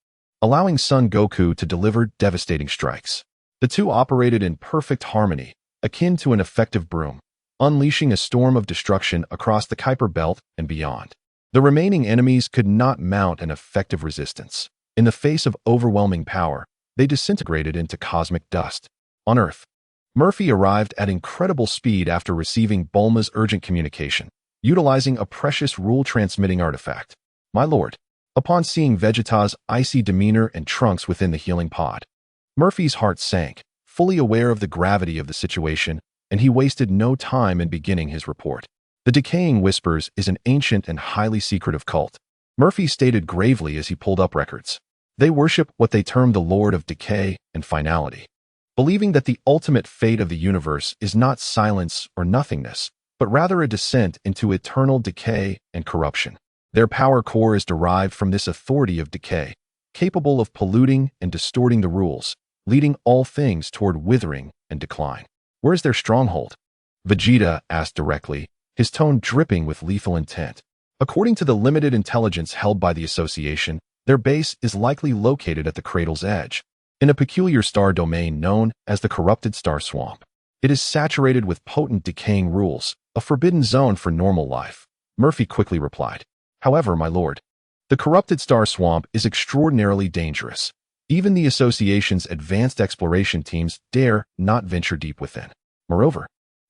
Speaker 1: allowing Son Goku to deliver devastating strikes. The two operated in perfect harmony, akin to an effective broom, unleashing a storm of destruction across the Kuiper Belt and beyond. The remaining enemies could not mount an effective resistance. In the face of overwhelming power, they disintegrated into cosmic dust. On Earth, Murphy arrived at incredible speed after receiving Bulma's urgent communication, utilizing a precious rule-transmitting artifact. "My lord." Upon seeing Vegeta's icy demeanor and Trunks within the healing pod, Murphy's heart sank, fully aware of the gravity of the situation, and he wasted no time in beginning his report. "The Decaying Whispers is an ancient and highly secretive cult," Murphy stated gravely as he pulled up records. "They worship what they term the Lord of Decay and Finality, believing that the ultimate fate of the universe is not silence or nothingness, but rather a descent into eternal decay and corruption. Their power core is derived from this authority of decay, capable of polluting and distorting the rules, leading all things toward withering and decline." "Where is their stronghold?" Vegeta asked directly, his tone dripping with lethal intent. "According to the limited intelligence held by the Association, their base is likely located at the cradle's edge, in a peculiar star domain known as the Corrupted Star Swamp. It is saturated with potent decaying rules, a forbidden zone for normal life," Murphy quickly replied. "However, my lord, the Corrupted Star Swamp is extraordinarily dangerous. Even the Association's advanced exploration teams dare not venture deep within. Moreover,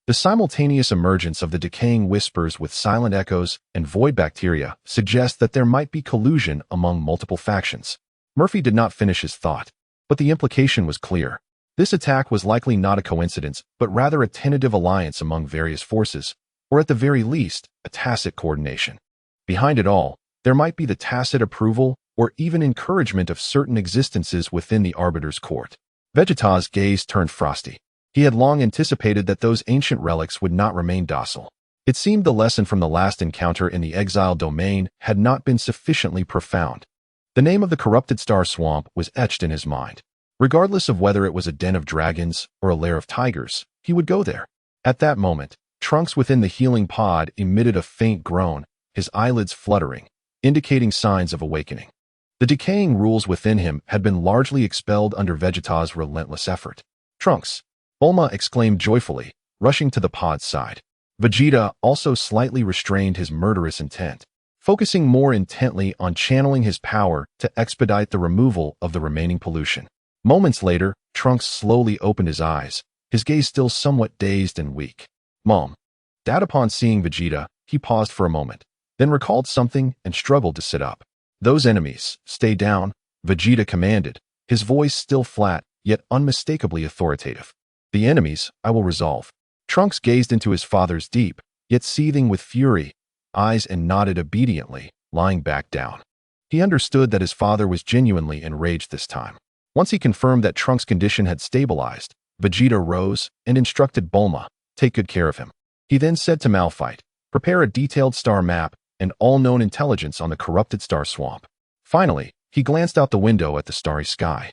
Speaker 1: the simultaneous emergence of the decaying whispers with silent echoes and void bacteria suggests that there might be collusion among multiple factions." Murphy did not finish his thought, but the implication was clear. This attack was likely not a coincidence, but rather a tentative alliance among various forces, or at the very least, a tacit coordination. Behind it all, there might be the tacit approval or even encouragement of certain existences within the Arbiter's court. Vegeta's gaze turned frosty. He had long anticipated that those ancient relics would not remain docile. It seemed the lesson from the last encounter in the exiled domain had not been sufficiently profound. The name of the corrupted star swamp was etched in his mind. Regardless of whether it was a den of dragons or a lair of tigers, he would go there. At that moment, Trunks within the healing pod emitted a faint groan, his eyelids fluttering, indicating signs of awakening. The decaying rules within him had been largely expelled under Vegeta's relentless effort. Trunks! Bulma exclaimed joyfully, rushing to the pod's side. Vegeta also slightly restrained his murderous intent, focusing more intently on channeling his power to expedite the removal of the remaining pollution. Moments later, Trunks slowly opened his eyes, his gaze still somewhat dazed and weak. Mom. Dad, upon seeing Vegeta, he paused for a moment, then recalled something and struggled to sit up. Those enemies, stay down, Vegeta commanded, his voice still flat, yet unmistakably authoritative. The enemies, I will resolve. Trunks gazed into his father's deep, yet seething with fury, eyes and nodded obediently, lying back down. He understood that his father was genuinely enraged this time. Once he confirmed that Trunks' condition had stabilized, Vegeta rose and instructed Bulma, take good care of him. He then said to Malphite, prepare a detailed star map and all known intelligence on the corrupted star swamp. Finally, he glanced out the window at the starry sky.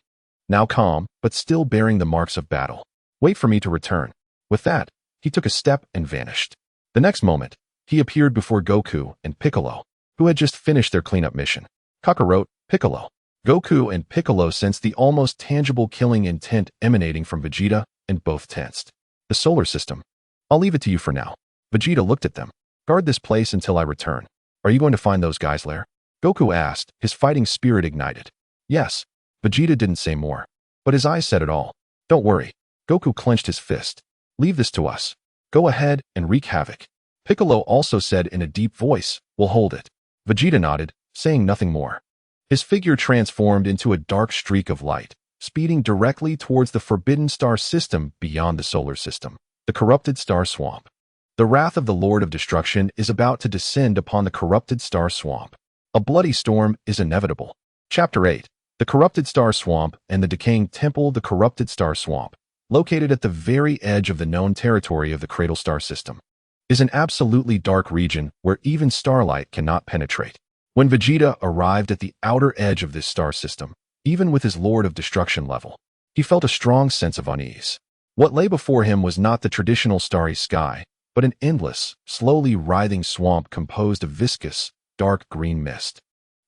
Speaker 1: Now calm, but still bearing the marks of battle. Wait for me to return. With that, he took a step and vanished. The next moment, he appeared before Goku and Piccolo, who had just finished their cleanup mission. Kakarot, Piccolo. Goku and Piccolo sensed the almost tangible killing intent emanating from Vegeta, and both tensed. The solar system. I'll leave it to you for now. Vegeta looked at them. Guard this place until I return. Are you going to find those guys there? Goku asked, his fighting spirit ignited. Yes. Vegeta didn't say more, but his eyes said it all. Don't worry. Goku clenched his fist. Leave this to us. Go ahead and wreak havoc. Piccolo also said in a deep voice, we'll hold it. Vegeta nodded, saying nothing more. His figure transformed into a dark streak of light, speeding directly towards the forbidden star system beyond the solar system, the corrupted star swamp. The wrath of the Lord of Destruction is about to descend upon the corrupted star swamp. A bloody storm is inevitable. Chapter 8. The corrupted star swamp and the decaying temple. The corrupted star swamp, located at the very edge of the known territory of the Cradle Star System, is an absolutely dark region where even starlight cannot penetrate. When Vegeta arrived at the outer edge of this star system, even with his Lord of Destruction level, he felt a strong sense of unease. What lay before him was not the traditional starry sky, but an endless, slowly writhing swamp composed of viscous, dark green mist.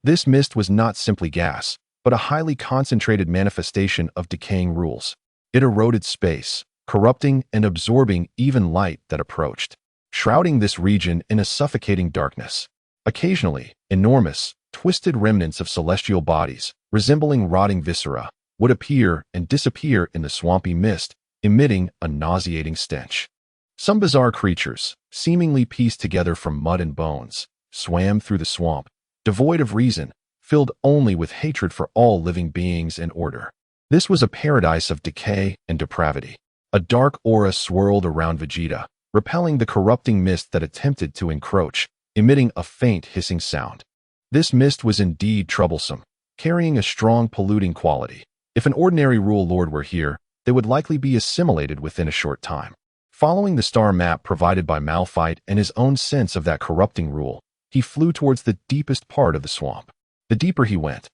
Speaker 1: This mist was not simply gas, but a highly concentrated manifestation of decaying rules. It eroded space, corrupting and absorbing even light that approached, shrouding this region in a suffocating darkness. Occasionally, enormous, twisted remnants of celestial bodies, resembling rotting viscera, would appear and disappear in the swampy mist, emitting a nauseating stench. Some bizarre creatures, seemingly pieced together from mud and bones, swam through the swamp, devoid of reason, filled only with hatred for all living beings and order. This was a paradise of decay and depravity. A dark aura swirled around Vegeta, repelling the corrupting mist that attempted to encroach, emitting a faint hissing sound. This mist was indeed troublesome, carrying a strong polluting quality. If an ordinary rule lord were here, they would likely be assimilated within a short time. Following the star map provided by Malphite and his own sense of that corrupting rule, he flew towards the deepest part of the swamp. The deeper he went,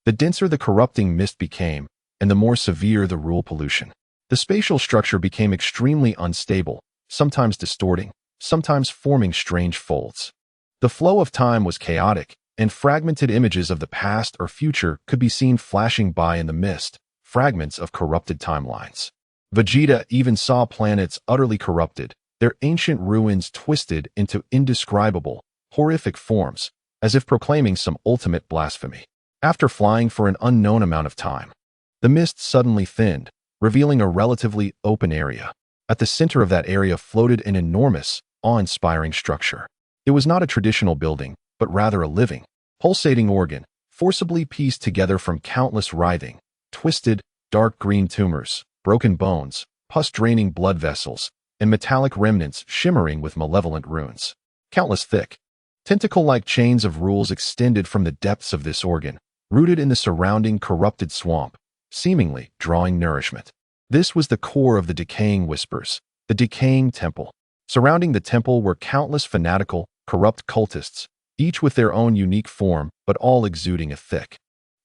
Speaker 1: the denser the corrupting mist became, and the more severe the rule pollution. The spatial structure became extremely unstable, sometimes distorting, sometimes forming strange folds. The flow of time was chaotic, and fragmented images of the past or future could be seen flashing by in the mist, fragments of corrupted timelines. Vegeta even saw planets utterly corrupted, their ancient ruins twisted into indescribable, horrific forms, as if proclaiming some ultimate blasphemy. After flying for an unknown amount of time, the mist suddenly thinned, revealing a relatively open area. At the center of that area floated an enormous, awe-inspiring structure. It was not a traditional building, but rather a living, pulsating organ, forcibly pieced together from countless writhing, twisted, dark green tumors, broken bones, pus-draining blood vessels, and metallic remnants shimmering with malevolent runes. Countless thick, tentacle-like chains of rules extended from the depths of this organ, rooted in the surrounding corrupted swamp, seemingly drawing nourishment. This was the core of the decaying whispers, the decaying temple. Surrounding the temple were countless fanatical, corrupt cultists, each with their own unique form, but all exuding a thick,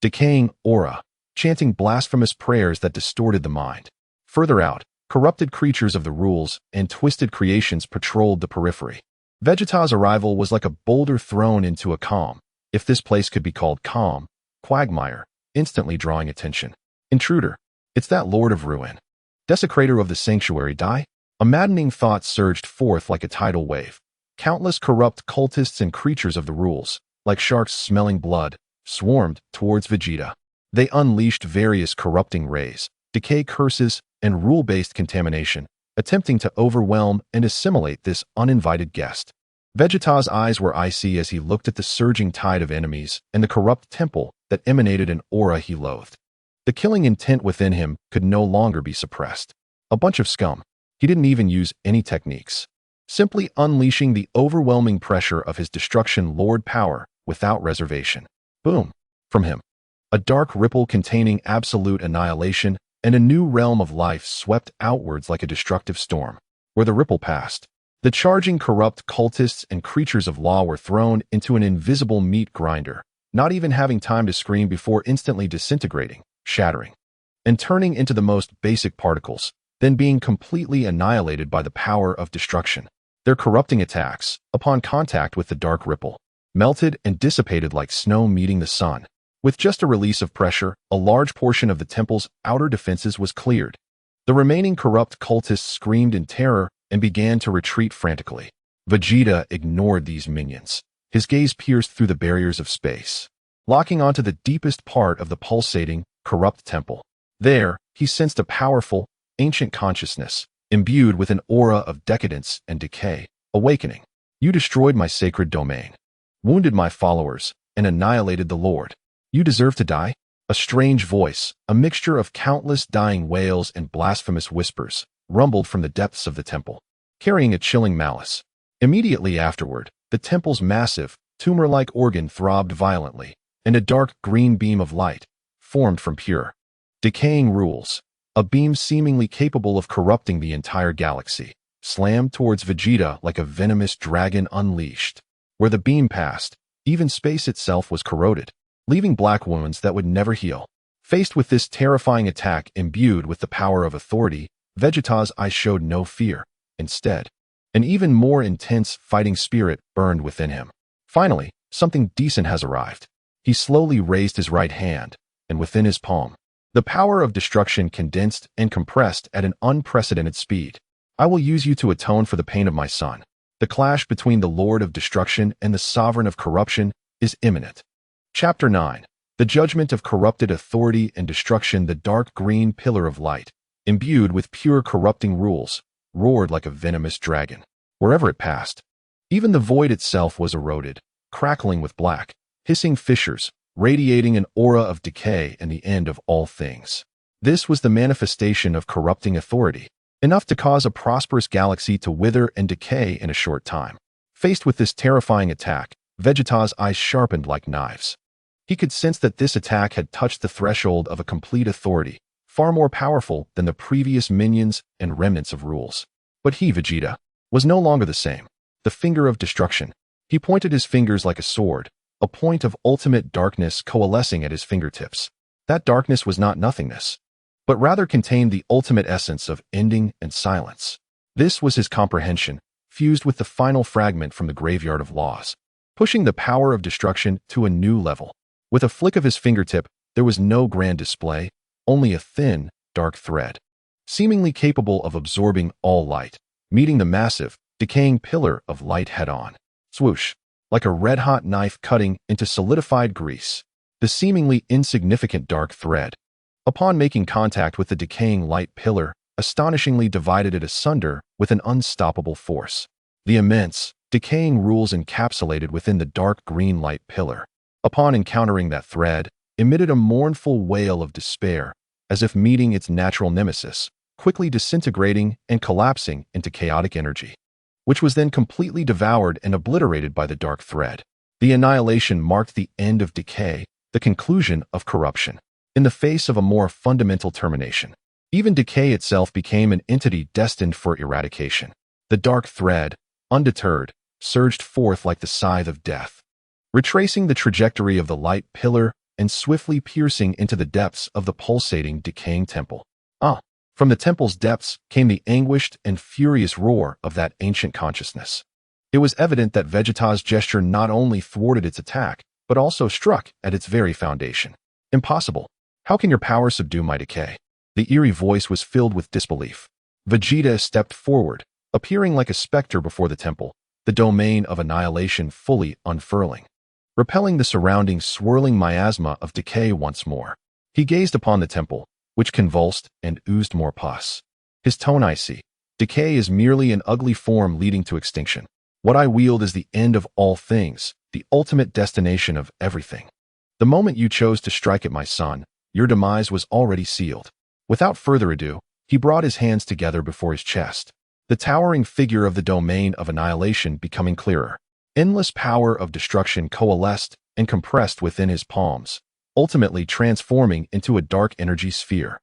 Speaker 1: decaying aura, chanting blasphemous prayers that distorted the mind. Further out, corrupted creatures of the rules and twisted creations patrolled the periphery. Vegeta's arrival was like a boulder thrown into a calm, if this place could be called calm, quagmire, instantly drawing attention. Intruder, it's that Lord of Ruin. Desecrator of the sanctuary, die? A maddening thought surged forth like a tidal wave. Countless corrupt cultists and creatures of the rules, like sharks smelling blood, swarmed towards Vegeta. They unleashed various corrupting rays, decay curses, and rule-based contamination, attempting to overwhelm and assimilate this uninvited guest. Vegeta's eyes were icy as he looked at the surging tide of enemies and the corrupt temple that emanated an aura he loathed. The killing intent within him could no longer be suppressed. A bunch of scum. He didn't even use any techniques, simply unleashing the overwhelming pressure of his destruction lord power without reservation. Boom! From him, a dark ripple containing absolute annihilation and a new realm of life swept outwards like a destructive storm. Where the ripple passed, the charging corrupt cultists and creatures of law were thrown into an invisible meat grinder, not even having time to scream before instantly disintegrating, shattering, and turning into the most basic particles, then being completely annihilated by the power of destruction. Their corrupting attacks, upon contact with the dark ripple, melted and dissipated like snow meeting the sun. With just a release of pressure, a large portion of the temple's outer defenses was cleared. The remaining corrupt cultists screamed in terror and began to retreat frantically. Vegeta ignored these minions. His gaze pierced through the barriers of space, locking onto the deepest part of the pulsating, corrupt temple. There, he sensed a powerful, ancient consciousness, imbued with an aura of decadence and decay, awakening. You destroyed my sacred domain, wounded my followers, and annihilated the Lord. You deserve to die? A strange voice, a mixture of countless dying wails and blasphemous whispers, rumbled from the depths of the temple, carrying a chilling malice. Immediately afterward, the temple's massive, tumor-like organ throbbed violently, and a dark green beam of light formed from pure, decaying rules, a beam seemingly capable of corrupting the entire galaxy, slammed towards Vegeta like a venomous dragon unleashed. Where the beam passed, even space itself was corroded, leaving black wounds that would never heal. Faced with this terrifying attack imbued with the power of authority, Vegeta's eyes showed no fear. Instead, an even more intense fighting spirit burned within him. Finally, something decent has arrived. He slowly raised his right hand, and within his palm, the power of destruction condensed and compressed at an unprecedented speed. I will use you to atone for the pain of my son. The clash between the Lord of Destruction and the Sovereign of Corruption is imminent. Chapter 9. The Judgment of Corrupted Authority and Destruction. The dark green pillar of light, imbued with pure corrupting rules, roared like a venomous dragon. Wherever it passed, even the void itself was eroded, crackling with black, hissing fissures, radiating an aura of decay and the end of all things. This was the manifestation of corrupting authority, enough to cause a prosperous galaxy to wither and decay in a short time. Faced with this terrifying attack, Vegeta's eyes sharpened like knives. He could sense that this attack had touched the threshold of a complete authority, far more powerful than the previous minions and remnants of rules. But he, Vegeta, was no longer the same. The finger of destruction. He pointed his fingers like a sword, a point of ultimate darkness coalescing at his fingertips. That darkness was not nothingness, but rather contained the ultimate essence of ending and silence. This was his comprehension, fused with the final fragment from the graveyard of laws, pushing the power of destruction to a new level. With a flick of his fingertip, there was no grand display, only a thin, dark thread, seemingly capable of absorbing all light, meeting the massive, decaying pillar of light head-on. Swoosh! Like a red-hot knife cutting into solidified grease, the seemingly insignificant dark thread, upon making contact with the decaying light pillar, astonishingly divided it asunder with an unstoppable force. The immense, decaying rules encapsulated within the dark green light pillar, upon encountering that thread, emitted a mournful wail of despair, as if meeting its natural nemesis, quickly disintegrating and collapsing into chaotic energy, which was then completely devoured and obliterated by the dark thread. The annihilation marked the end of decay, the conclusion of corruption. In the face of a more fundamental termination, even decay itself became an entity destined for eradication. The dark thread, undeterred, surged forth like the scythe of death, retracing the trajectory of the light pillar and swiftly piercing into the depths of the pulsating, decaying temple. From the temple's depths came the anguished and furious roar of that ancient consciousness. It was evident that Vegeta's gesture not only thwarted its attack, but also struck at its very foundation. Impossible. How can your power subdue my decay? The eerie voice was filled with disbelief. Vegeta stepped forward, appearing like a specter before the temple, the domain of annihilation fully unfurling, repelling the surrounding swirling miasma of decay once more. He gazed upon the temple, which convulsed and oozed more pus. His tone icy. Decay is merely an ugly form leading to extinction. What I wield is the end of all things, the ultimate destination of everything. The moment you chose to strike at my son, your demise was already sealed. Without further ado, he brought his hands together before his chest, the towering figure of the domain of annihilation becoming clearer. Endless power of destruction coalesced and compressed within his palms, ultimately transforming into a dark energy sphere,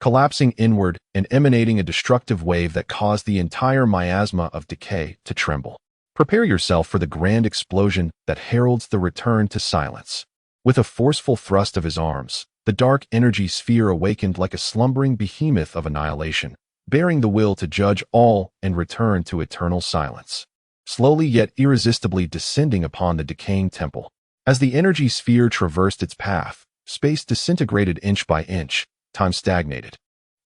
Speaker 1: collapsing inward and emanating a destructive wave that caused the entire miasma of decay to tremble. Prepare yourself for the grand explosion that heralds the return to silence. With a forceful thrust of his arms, the dark energy sphere awakened like a slumbering behemoth of annihilation, bearing the will to judge all and return to eternal silence. Slowly yet irresistibly descending upon the decaying temple. As the energy sphere traversed its path, space disintegrated inch by inch, time stagnated,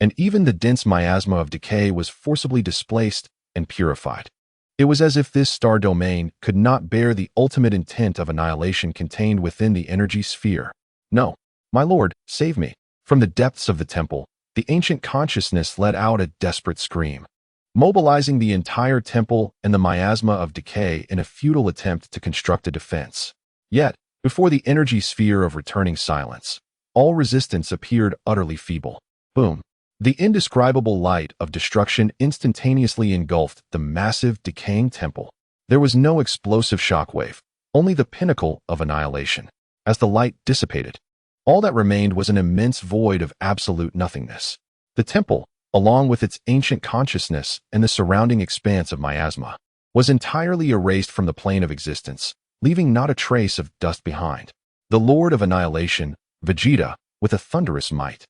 Speaker 1: and even the dense miasma of decay was forcibly displaced and purified. It was as if this star domain could not bear the ultimate intent of annihilation contained within the energy sphere. No, my lord, save me. From the depths of the temple, the ancient consciousness let out a desperate scream, mobilizing the entire temple and the miasma of decay in a futile attempt to construct a defense. Yet, before the energy sphere of returning silence, all resistance appeared utterly feeble. Boom. The indescribable light of destruction instantaneously engulfed the massive, decaying temple. There was no explosive shockwave, only the pinnacle of annihilation. As the light dissipated, all that remained was an immense void of absolute nothingness. The temple, along with its ancient consciousness and the surrounding expanse of miasma, was entirely erased from the plane of existence, leaving not a trace of dust behind. The Lord of Annihilation, Vegeta, with a thunderous might,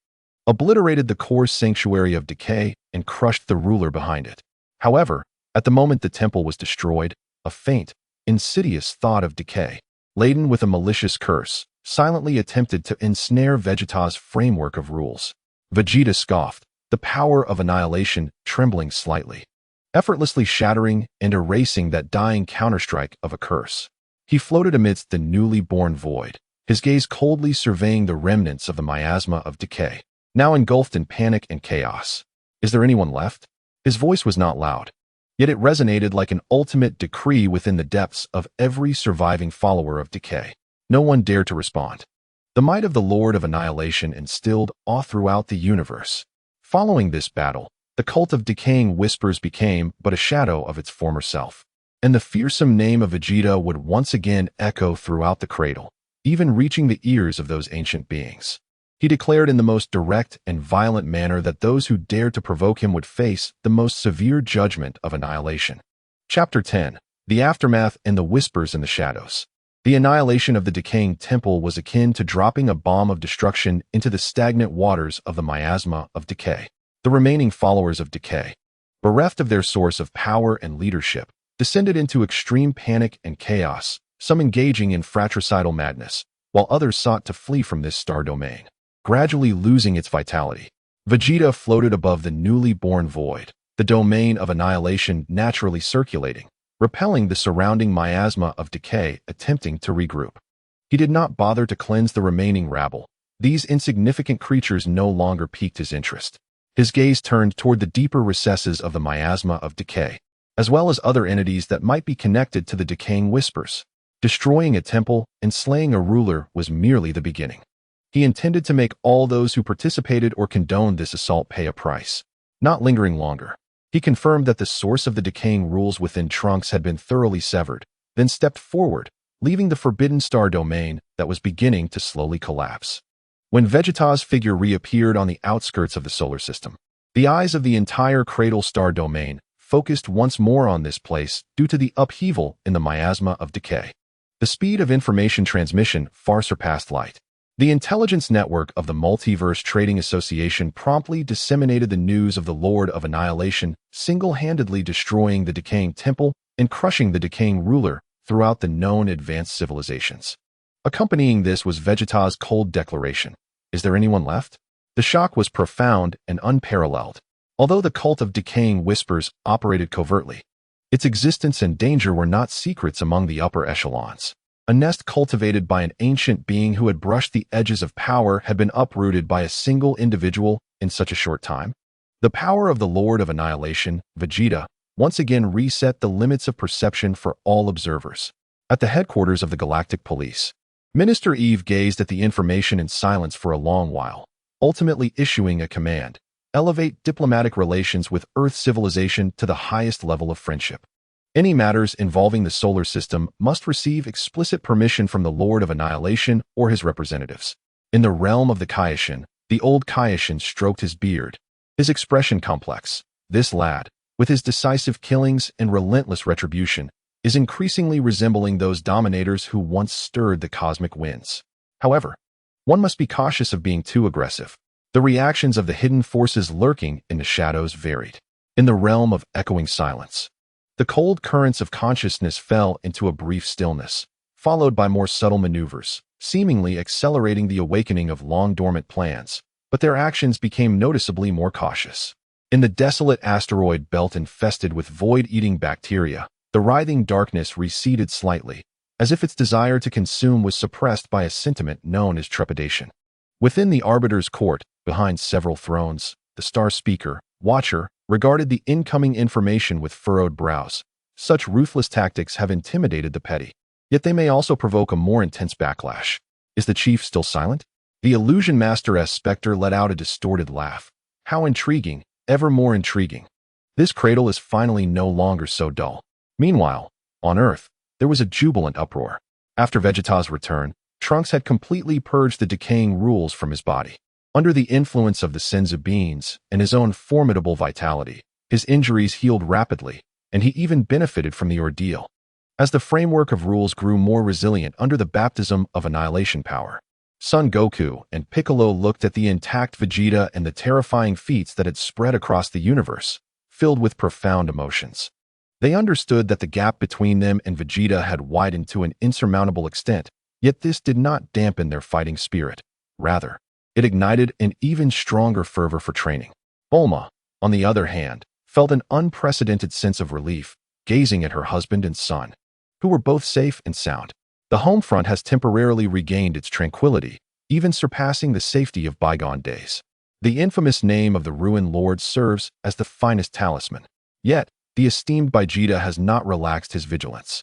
Speaker 1: obliterated the core sanctuary of decay and crushed the ruler behind it. However, at the moment the temple was destroyed, a faint, insidious thought of decay, laden with a malicious curse, silently attempted to ensnare Vegeta's framework of rules. Vegeta scoffed, the power of annihilation trembling slightly, effortlessly shattering and erasing that dying counterstrike of a curse. He floated amidst the newly born void, his gaze coldly surveying the remnants of the miasma of decay, now engulfed in panic and chaos. Is there anyone left? His voice was not loud, yet it resonated like an ultimate decree within the depths of every surviving follower of decay. No one dared to respond. The might of the Lord of Annihilation instilled awe throughout the universe. Following this battle, the cult of decaying whispers became but a shadow of its former self, and the fearsome name of Vegeta would once again echo throughout the cradle, even reaching the ears of those ancient beings. He declared in the most direct and violent manner that those who dared to provoke him would face the most severe judgment of annihilation. Chapter 10. The Aftermath and the Whispers in the Shadows. The annihilation of the decaying temple was akin to dropping a bomb of destruction into the stagnant waters of the miasma of decay. The remaining followers of decay, bereft of their source of power and leadership, descended into extreme panic and chaos, some engaging in fratricidal madness, while others sought to flee from this star domain, gradually losing its vitality. Vegeta floated above the newly born void, the domain of annihilation naturally circulating, repelling the surrounding miasma of decay, attempting to regroup. He did not bother to cleanse the remaining rabble. These insignificant creatures no longer piqued his interest. His gaze turned toward the deeper recesses of the miasma of decay, as well as other entities that might be connected to the decaying whispers. Destroying a temple and slaying a ruler was merely the beginning. He intended to make all those who participated or condoned this assault pay a price. Not lingering longer, he confirmed that the source of the decaying rules within Trunks had been thoroughly severed, then stepped forward, leaving the forbidden star domain that was beginning to slowly collapse. When Vegeta's figure reappeared on the outskirts of the solar system, the eyes of the entire Cradle Star domain focused once more on this place due to the upheaval in the miasma of decay. The speed of information transmission far surpassed light. The intelligence network of the Multiverse Trading Association promptly disseminated the news of the Lord of Annihilation, single-handedly destroying the decaying temple and crushing the decaying ruler throughout the known advanced civilizations. Accompanying this was Vegeta's cold declaration, "Is there anyone left?" The shock was profound and unparalleled. Although the cult of decaying whispers operated covertly, its existence and danger were not secrets among the upper echelons. A nest cultivated by an ancient being who had brushed the edges of power had been uprooted by a single individual in such a short time. The power of the Lord of Annihilation, Vegeta, once again reset the limits of perception for all observers. At the headquarters of the Galactic Police, Minister Eve gazed at the information in silence for a long while, ultimately issuing a command: elevate diplomatic relations with Earth civilization to the highest level of friendship. Any matters involving the solar system must receive explicit permission from the Lord of Annihilation or his representatives. In the realm of the Kaioshin, the old Kaioshin stroked his beard, his expression complex. This lad, with his decisive killings and relentless retribution, is increasingly resembling those dominators who once stirred the cosmic winds. However, one must be cautious of being too aggressive. The reactions of the hidden forces lurking in the shadows varied. In the realm of echoing silence, the cold currents of consciousness fell into a brief stillness, followed by more subtle maneuvers, seemingly accelerating the awakening of long-dormant plans, but their actions became noticeably more cautious. In the desolate asteroid belt infested with void-eating bacteria, the writhing darkness receded slightly, as if its desire to consume was suppressed by a sentiment known as trepidation. Within the Arbiter's court, behind several thrones, the Star Speaker, Watcher, regarded the incoming information with furrowed brows. Such ruthless tactics have intimidated the petty, yet they may also provoke a more intense backlash. Is the chief still silent? The Illusion Master Spectre let out a distorted laugh. How intriguing, ever more intriguing. This cradle is finally no longer so dull. Meanwhile, on Earth, there was a jubilant uproar. After Vegeta's return, Trunks had completely purged the decaying rules from his body. Under the influence of the Senzu beans and his own formidable vitality, his injuries healed rapidly, and he even benefited from the ordeal. As the framework of rules grew more resilient under the baptism of annihilation power, Son Goku and Piccolo looked at the intact Vegeta and the terrifying feats that had spread across the universe, filled with profound emotions. They understood that the gap between them and Vegeta had widened to an insurmountable extent, yet this did not dampen their fighting spirit. Rather, it ignited an even stronger fervor for training. Bulma, on the other hand, felt an unprecedented sense of relief, gazing at her husband and son, who were both safe and sound. The home front has temporarily regained its tranquility, even surpassing the safety of bygone days. The infamous name of the Ruin Lord serves as the finest talisman. Yet, the esteemed Vegeta has not relaxed his vigilance.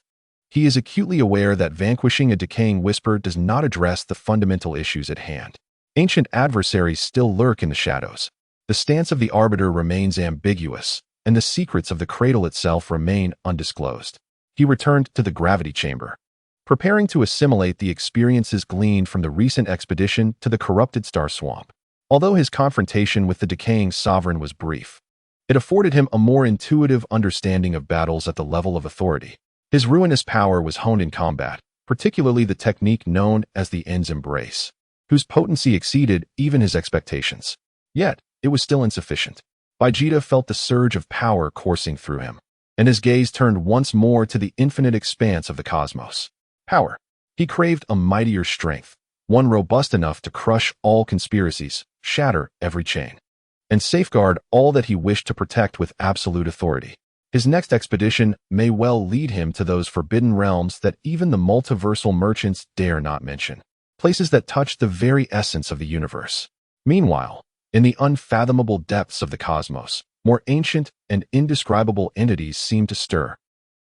Speaker 1: He is acutely aware that vanquishing a decaying whisper does not address the fundamental issues at hand. Ancient adversaries still lurk in the shadows. The stance of the Arbiter remains ambiguous, and the secrets of the cradle itself remain undisclosed. He returned to the gravity chamber, preparing to assimilate the experiences gleaned from the recent expedition to the corrupted star swamp. Although his confrontation with the decaying sovereign was brief, it afforded him a more intuitive understanding of battles at the level of authority. His ruinous power was honed in combat, particularly the technique known as the End's Embrace, whose potency exceeded even his expectations. Yet, it was still insufficient. Vegeta felt the surge of power coursing through him, and his gaze turned once more to the infinite expanse of the cosmos. Power. He craved a mightier strength, one robust enough to crush all conspiracies, shatter every chain, and safeguard all that he wished to protect with absolute authority. His next expedition may well lead him to those forbidden realms that even the multiversal merchants dare not mention, places that touch the very essence of the universe. Meanwhile, in the unfathomable depths of the cosmos, more ancient and indescribable entities seem to stir,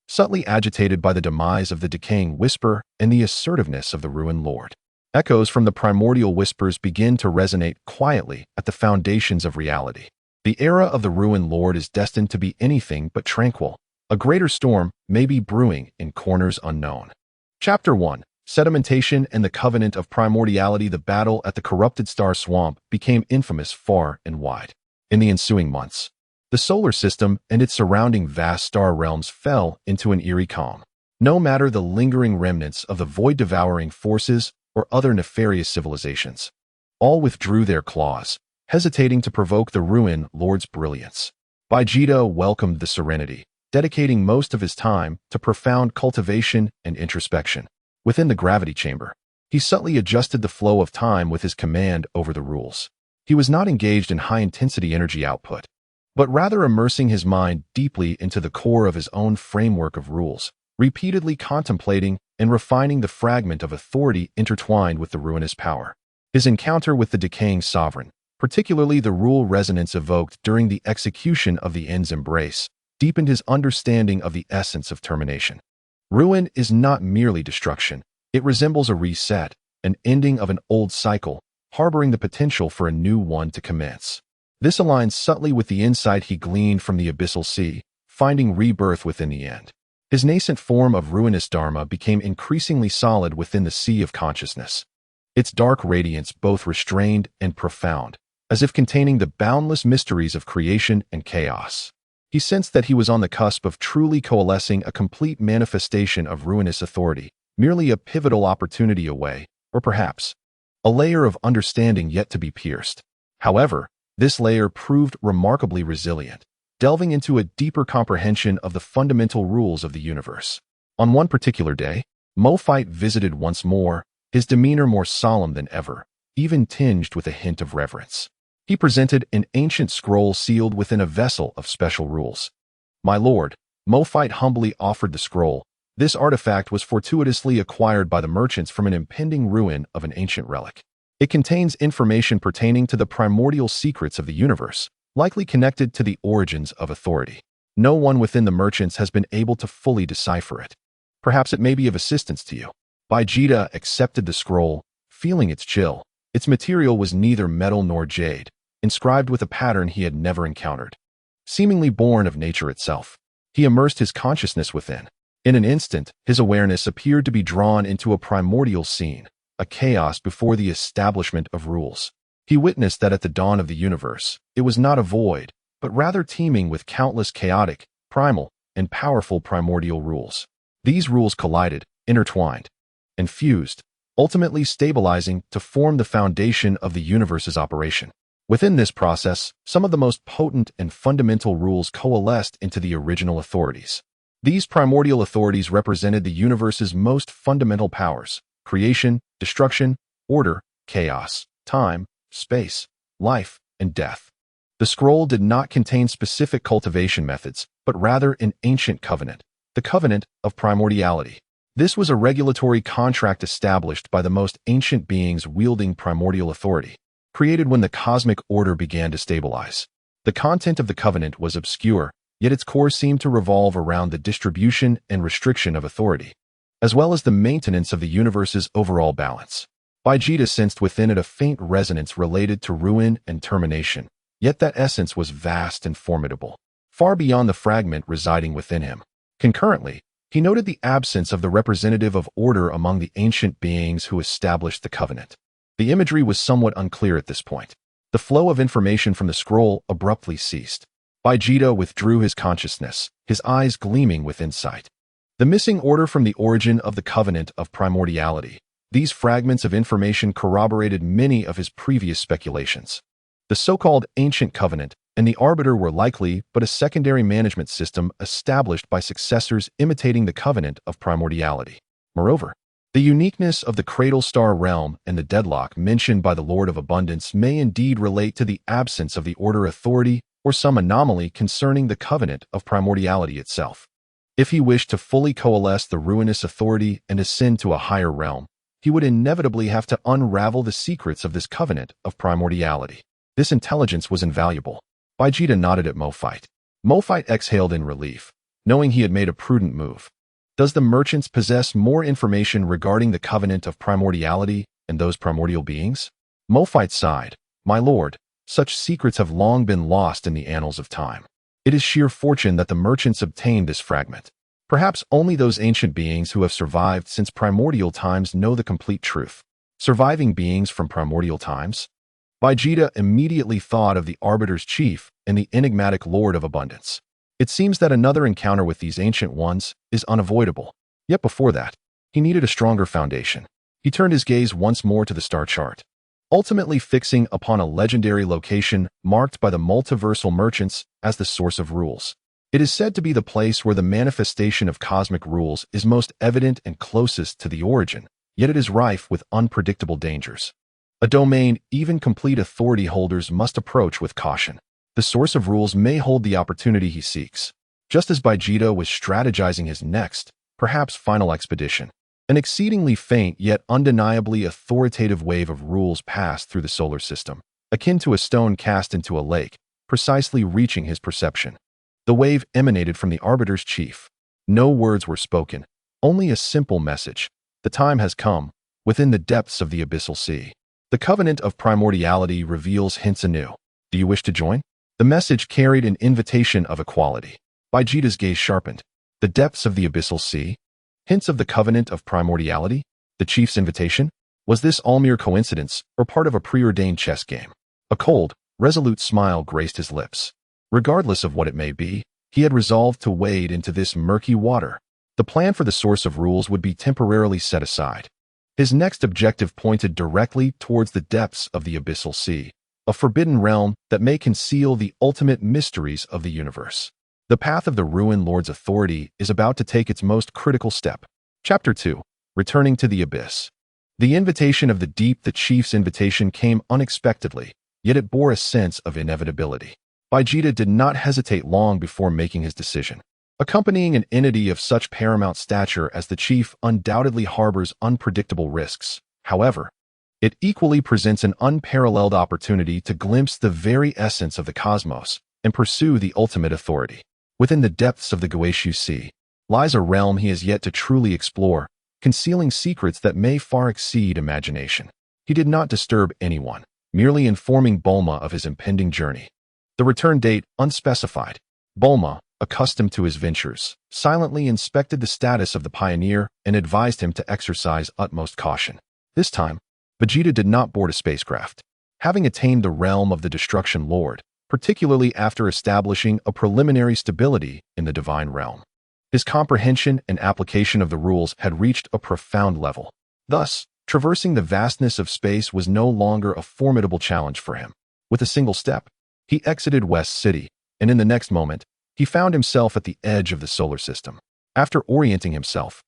Speaker 1: subtly agitated by the demise of the decaying whisper and the assertiveness of the Ruin Lord. Echoes from the primordial whispers begin to resonate quietly at the foundations of reality. The era of the Ruin Lord is destined to be anything but tranquil. A greater storm may be brewing in corners unknown. Chapter 1. Sedimentation and the Covenant of Primordiality. The battle at the corrupted star swamp became infamous far and wide. In the ensuing months, the solar system and its surrounding vast star realms fell into an eerie calm. No matter the lingering remnants of the void-devouring forces or other nefarious civilizations, all withdrew their claws, hesitating to provoke the Ruin Lord's brilliance. Vegeta welcomed the serenity, dedicating most of his time to profound cultivation and introspection. Within the gravity chamber, he subtly adjusted the flow of time with his command over the rules. He was not engaged in high-intensity energy output, but rather immersing his mind deeply into the core of his own framework of rules, repeatedly contemplating and refining the fragment of authority intertwined with the ruinous power. His encounter with the decaying sovereign, particularly the rule resonance evoked during the execution of the End's embrace, deepened his understanding of the essence of termination. Ruin is not merely destruction. It resembles a reset, an ending of an old cycle, harboring the potential for a new one to commence. This aligns subtly with the insight he gleaned from the abyssal sea, finding rebirth within the end. His nascent form of ruinous dharma became increasingly solid within the sea of consciousness, its dark radiance both restrained and profound, as if containing the boundless mysteries of creation and chaos. He sensed that he was on the cusp of truly coalescing a complete manifestation of ruinous authority, merely a pivotal opportunity away, or perhaps a layer of understanding yet to be pierced. However, this layer proved remarkably resilient, delving into a deeper comprehension of the fundamental rules of the universe. On one particular day, Mo-Fight visited once more, his demeanor more solemn than ever, even tinged with a hint of reverence. He presented an ancient scroll sealed within a vessel of special rules. "My lord," Mo-Fight humbly offered the scroll. This artifact was fortuitously acquired by the merchants from an impending ruin of an ancient relic. It contains information pertaining to the primordial secrets of the universe, likely connected to the origins of authority. No one within the merchants has been able to fully decipher it. Perhaps it may be of assistance to you. Vegeta accepted the scroll, feeling its chill. Its material was neither metal nor jade, inscribed with a pattern he had never encountered. Seemingly born of nature itself, he immersed his consciousness within. In an instant, his awareness appeared to be drawn into a primordial scene, a chaos before the establishment of rules. He witnessed that at the dawn of the universe, it was not a void, but rather teeming with countless chaotic, primal, and powerful primordial rules. These rules collided, intertwined, and fused, ultimately stabilizing to form the foundation of the universe's operation. Within this process, some of the most potent and fundamental rules coalesced into the original authorities. These primordial authorities represented the universe's most fundamental powers: creation, destruction, order, chaos, time, space, life, and death. The scroll did not contain specific cultivation methods, but rather an ancient covenant, the covenant of primordiality. This was a regulatory contract established by the most ancient beings wielding primordial authority, created when the cosmic order began to stabilize. The content of the covenant was obscure, yet its core seemed to revolve around the distribution and restriction of authority, as well as the maintenance of the universe's overall balance. Vegeta sensed within it a faint resonance related to ruin and termination, yet that essence was vast and formidable, far beyond the fragment residing within him. Concurrently, he noted the absence of the representative of order among the ancient beings who established the covenant. The imagery was somewhat unclear at this point. The flow of information from the scroll abruptly ceased. Vegeta withdrew his consciousness, his eyes gleaming with insight. The missing order from the origin of the covenant of primordiality. These fragments of information corroborated many of his previous speculations. The so-called ancient covenant and the arbiter were likely but a secondary management system established by successors imitating the covenant of primordiality. Moreover, the uniqueness of the Cradle Star realm and the deadlock mentioned by the Lord of Abundance may indeed relate to the absence of the order authority or some anomaly concerning the covenant of primordiality itself. If he wished to fully coalesce the ruinous authority and ascend to a higher realm, he would inevitably have to unravel the secrets of this covenant of primordiality. This intelligence was invaluable. Vegeta nodded at Mo-Fight. Mo-Fight exhaled in relief, knowing he had made a prudent move. Does the merchants possess more information regarding the covenant of primordiality and those primordial beings? Mo-Fight sighed. "My lord, Such secrets have long been lost in the annals of time. It is sheer fortune that the merchants obtained this fragment. Perhaps only those ancient beings who have survived since primordial times know the complete truth. Surviving beings from primordial times? Vegeta immediately thought of the Arbiter's chief and the enigmatic Lord of Abundance. It seems that another encounter with these ancient ones is unavoidable. Yet before that, he needed a stronger foundation. He turned his gaze once more to the star chart, ultimately fixing upon a legendary location marked by the multiversal merchants as the source of rules. It is said to be the place where the manifestation of cosmic rules is most evident and closest to the origin, yet it is rife with unpredictable dangers. A domain even complete authority holders must approach with caution. The source of rules may hold the opportunity he seeks. Just as Vegeta was strategizing his next, perhaps final expedition, an exceedingly faint yet undeniably authoritative wave of rules passed through the solar system, akin to a stone cast into a lake, precisely reaching his perception. The wave emanated from the Arbiter's chief. No words were spoken, only a simple message. The time has come, within the depths of the abyssal sea. The covenant of primordiality reveals hints anew. Do you wish to join? The message carried an invitation of equality. Vegeta's gaze sharpened. The depths of the abyssal sea? Hints of the covenant of primordiality? The chief's invitation? Was this all mere coincidence or part of a preordained chess game? A cold, resolute smile graced his lips. Regardless of what it may be, he had resolved to wade into this murky water. The plan for the source of rules would be temporarily set aside. His next objective pointed directly towards the depths of the abyssal sea, a forbidden realm that may conceal the ultimate mysteries of the universe. The path of the Ruin Lord's authority is about to take its most critical step. Chapter 2. Returning to the Abyss. The invitation of the deep, the chief's invitation, came unexpectedly, yet it bore a sense of inevitability. Vegeta did not hesitate long before making his decision. Accompanying an entity of such paramount stature as the chief undoubtedly harbors unpredictable risks. However, it equally presents an unparalleled opportunity to glimpse the very essence of the cosmos and pursue the ultimate authority. Within the depths of the Goku Sea lies a realm he has yet to truly explore, concealing secrets that may far exceed imagination. He did not disturb anyone, merely informing Bulma of his impending journey. The return date unspecified. Bulma, accustomed to his ventures, silently inspected the status of the pioneer and advised him to exercise utmost caution. This time, Vegeta did not board a spacecraft. Having attained the realm of the Destruction Lord, particularly after establishing a preliminary stability in the divine realm, his comprehension and application of the rules had reached a profound level. Thus, traversing the vastness of space was no longer a formidable challenge for him. With a single step, he exited West City, and in the next moment, he found himself at the edge of the solar system. After orienting himself,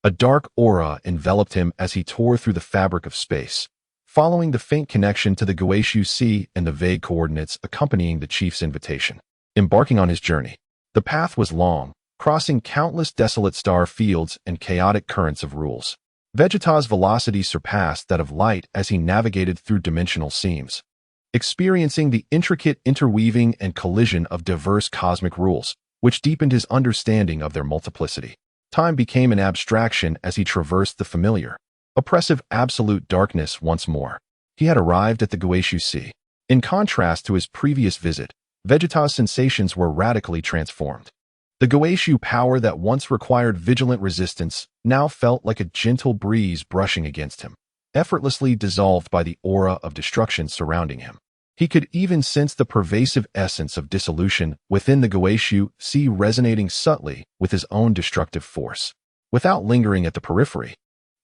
Speaker 1: a dark aura enveloped him as he tore through the fabric of space, following the faint connection to the Goku Sea and the vague coordinates accompanying the chief's invitation. Embarking on his journey, the path was long, crossing countless desolate star fields and chaotic currents of rules. Vegeta's velocity surpassed that of light as he navigated through dimensional seams, experiencing the intricate interweaving and collision of diverse cosmic rules, which deepened his understanding of their multiplicity. Time became an abstraction as he traversed the familiar, oppressive absolute darkness once more. He had arrived at the Goku Sea. In contrast to his previous visit, Vegeta's sensations were radically transformed. The Goku power that once required vigilant resistance now felt like a gentle breeze brushing against him, effortlessly dissolved by the aura of destruction surrounding him. He could even sense the pervasive essence of dissolution within the Goku Sea resonating subtly with his own destructive force. Without lingering at the periphery,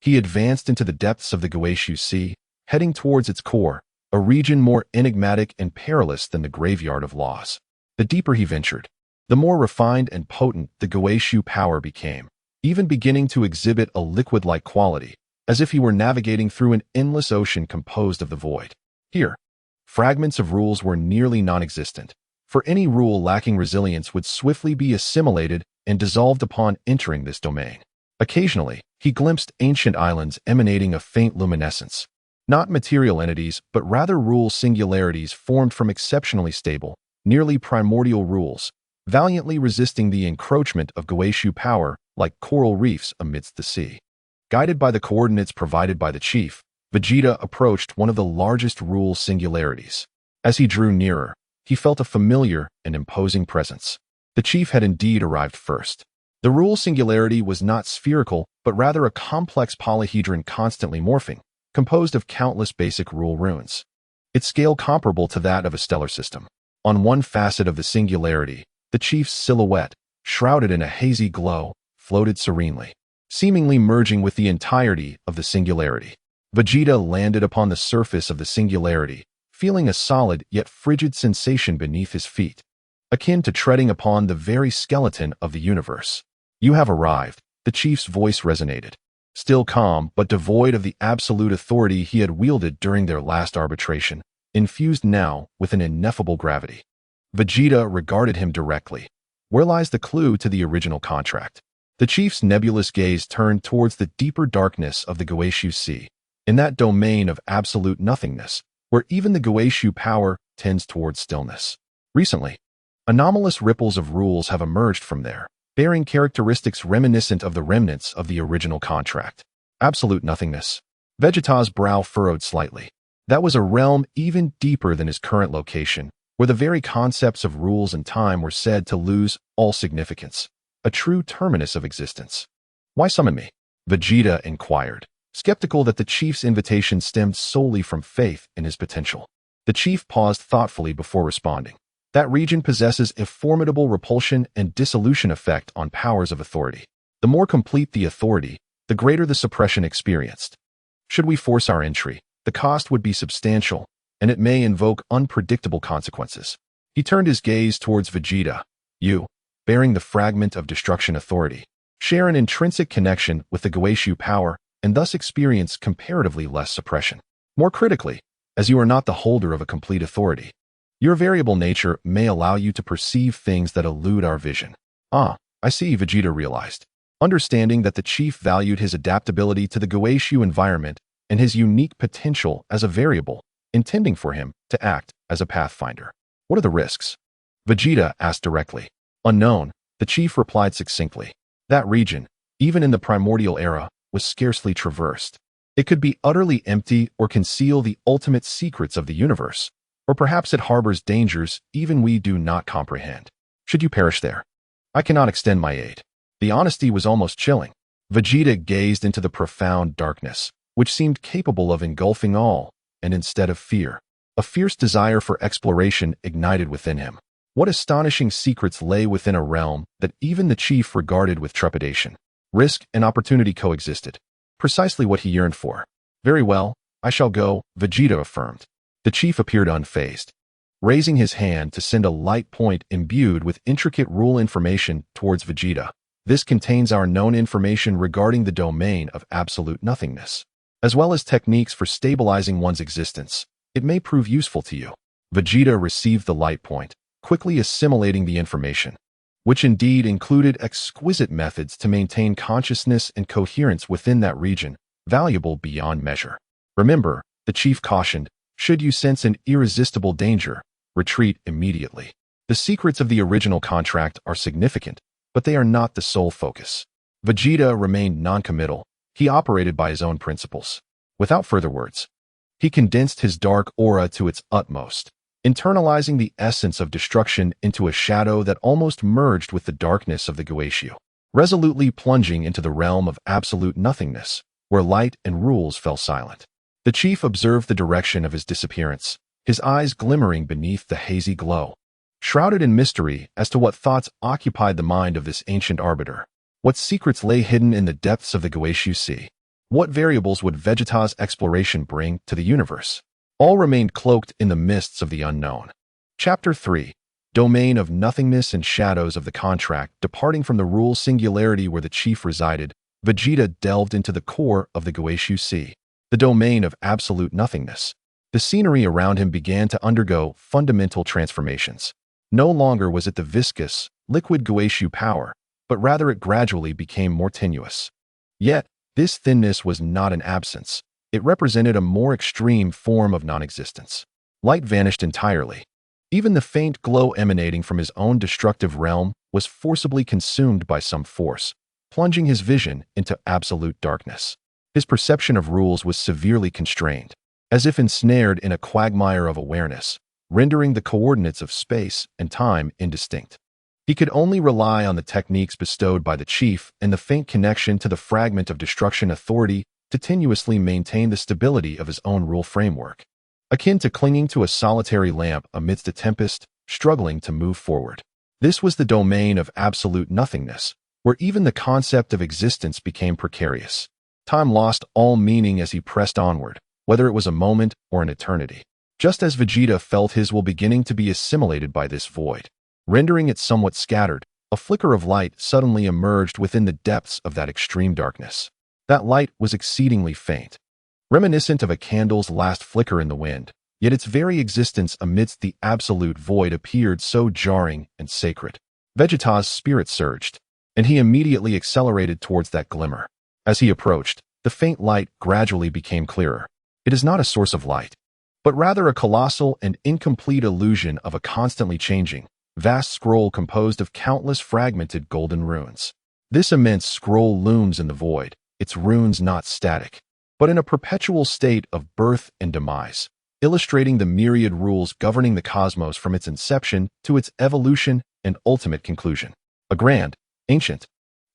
Speaker 1: he advanced into the depths of the Goku Sea, heading towards its core, a region more enigmatic and perilous than the graveyard of laws. The deeper he ventured, the more refined and potent the Goku power became, even beginning to exhibit a liquid-like quality, as if he were navigating through an endless ocean composed of the void. Here, fragments of rules were nearly non-existent, for any rule lacking resilience would swiftly be assimilated and dissolved upon entering this domain. Occasionally, he glimpsed ancient islands emanating a faint luminescence, not material entities but rather rule singularities formed from exceptionally stable, nearly primordial rules, valiantly resisting the encroachment of Goku power like coral reefs amidst the sea. Guided by the coordinates provided by the chief, Vegeta approached one of the largest rule singularities. As he drew nearer, he felt a familiar and imposing presence. The chief had indeed arrived first. The rule singularity was not spherical, but rather a complex polyhedron constantly morphing, composed of countless basic rule runes. Its scale comparable to that of a stellar system. On one facet of the singularity, the chief's silhouette, shrouded in a hazy glow, floated serenely, seemingly merging with the entirety of the singularity. Vegeta landed upon the surface of the singularity, feeling a solid yet frigid sensation beneath his feet, akin to treading upon the very skeleton of the universe. "You have arrived," the chief's voice resonated, still calm but devoid of the absolute authority he had wielded during their last arbitration, infused now with an ineffable gravity. Vegeta regarded him directly. Where lies the clue to the original contract? The chief's nebulous gaze turned towards the deeper darkness of the Goeishu Sea, in that domain of absolute nothingness, where even the Goeishu power tends towards stillness. Recently, anomalous ripples of rules have emerged from there, bearing characteristics reminiscent of the remnants of the original contract. Absolute nothingness. Vegeta's brow furrowed slightly. That was a realm even deeper than his current location, where the very concepts of rules and time were said to lose all significance. A true terminus of existence. "Why summon me?" Vegeta inquired, skeptical that the chief's invitation stemmed solely from faith in his potential. The chief paused thoughtfully before responding. That region possesses a formidable repulsion and dissolution effect on powers of authority. The more complete the authority, the greater the suppression experienced. Should we force our entry, the cost would be substantial, and it may invoke unpredictable consequences. He turned his gaze towards Vegeta. "You, bearing the fragment of destruction authority, share an intrinsic connection with the Goeishu power and thus experience comparatively less suppression. More critically, as you are not the holder of a complete authority, your variable nature may allow you to perceive things that elude our vision." "Ah, I see," Vegeta realized, understanding that the chief valued his adaptability to the Goeishu environment and his unique potential as a variable, intending for him to act as a pathfinder. "What are the risks?" Vegeta asked directly. "Unknown," the chief replied succinctly. That region, even in the primordial era, was scarcely traversed. It could be utterly empty or conceal the ultimate secrets of the universe, or perhaps it harbors dangers even we do not comprehend. Should you perish there, I cannot extend my aid." The honesty was almost chilling. Vegeta gazed into the profound darkness, which seemed capable of engulfing all, and instead of fear, a fierce desire for exploration ignited within him. What astonishing secrets lay within a realm that even the chief regarded with trepidation? Risk and opportunity coexisted. Precisely what he yearned for. "Very well, I shall go," Vegeta affirmed. The chief appeared unfazed, raising his hand to send a light point imbued with intricate rule information towards Vegeta. "This contains our known information regarding the domain of absolute nothingness, as well as techniques for stabilizing one's existence. It may prove useful to you." Vegeta received the light point, quickly assimilating the information, which indeed included exquisite methods to maintain consciousness and coherence within that region, valuable beyond measure. "Remember," the chief cautioned, "should you sense an irresistible danger, retreat immediately. The secrets of the original contract are significant, but they are not the sole focus." Vegeta remained noncommittal. He operated by his own principles. Without further words, he condensed his dark aura to its utmost, internalizing the essence of destruction into a shadow that almost merged with the darkness of the Goeishu, resolutely plunging into the realm of absolute nothingness, where light and rules fell silent. The chief observed the direction of his disappearance, his eyes glimmering beneath the hazy glow, shrouded in mystery as to what thoughts occupied the mind of this ancient arbiter. What secrets lay hidden in the depths of the Goeishu Sea? What variables would Vegeta's exploration bring to the universe? All remained cloaked in the mists of the unknown. Chapter 3. Domain of nothingness and shadows of the contract. Departing from the rule singularity where the chief resided, Vegeta delved into the core of the Goeishu Sea, the domain of absolute nothingness. The scenery around him began to undergo fundamental transformations. No longer was it the viscous, liquid Goeishu power, but rather it gradually became more tenuous. Yet, this thinness was not an absence. It represented a more extreme form of non-existence. Light vanished entirely. Even the faint glow emanating from his own destructive realm was forcibly consumed by some force, plunging his vision into absolute darkness. His perception of rules was severely constrained. As if ensnared in a quagmire of awareness, rendering the coordinates of space and time indistinct. He could only rely on the techniques bestowed by the chief and the faint connection to the fragment of destruction authority to tenuously maintain the stability of his own rule framework, akin to clinging to a solitary lamp amidst a tempest, struggling to move forward. This was the domain of absolute nothingness, where even the concept of existence became precarious. Time lost all meaning as he pressed onward, whether it was a moment or an eternity. Just as Vegeta felt his will beginning to be assimilated by this void, rendering it somewhat scattered, a flicker of light suddenly emerged within the depths of that extreme darkness. That light was exceedingly faint, reminiscent of a candle's last flicker in the wind, yet its very existence amidst the absolute void appeared so jarring and sacred. Vegeta's spirit surged, and he immediately accelerated towards that glimmer. As he approached, the faint light gradually became clearer. It is not a source of light, but rather a colossal and incomplete illusion of a constantly changing, vast scroll composed of countless fragmented golden runes. This immense scroll looms in the void, its runes not static, but in a perpetual state of birth and demise, illustrating the myriad rules governing the cosmos from its inception to its evolution and ultimate conclusion. A grand, ancient,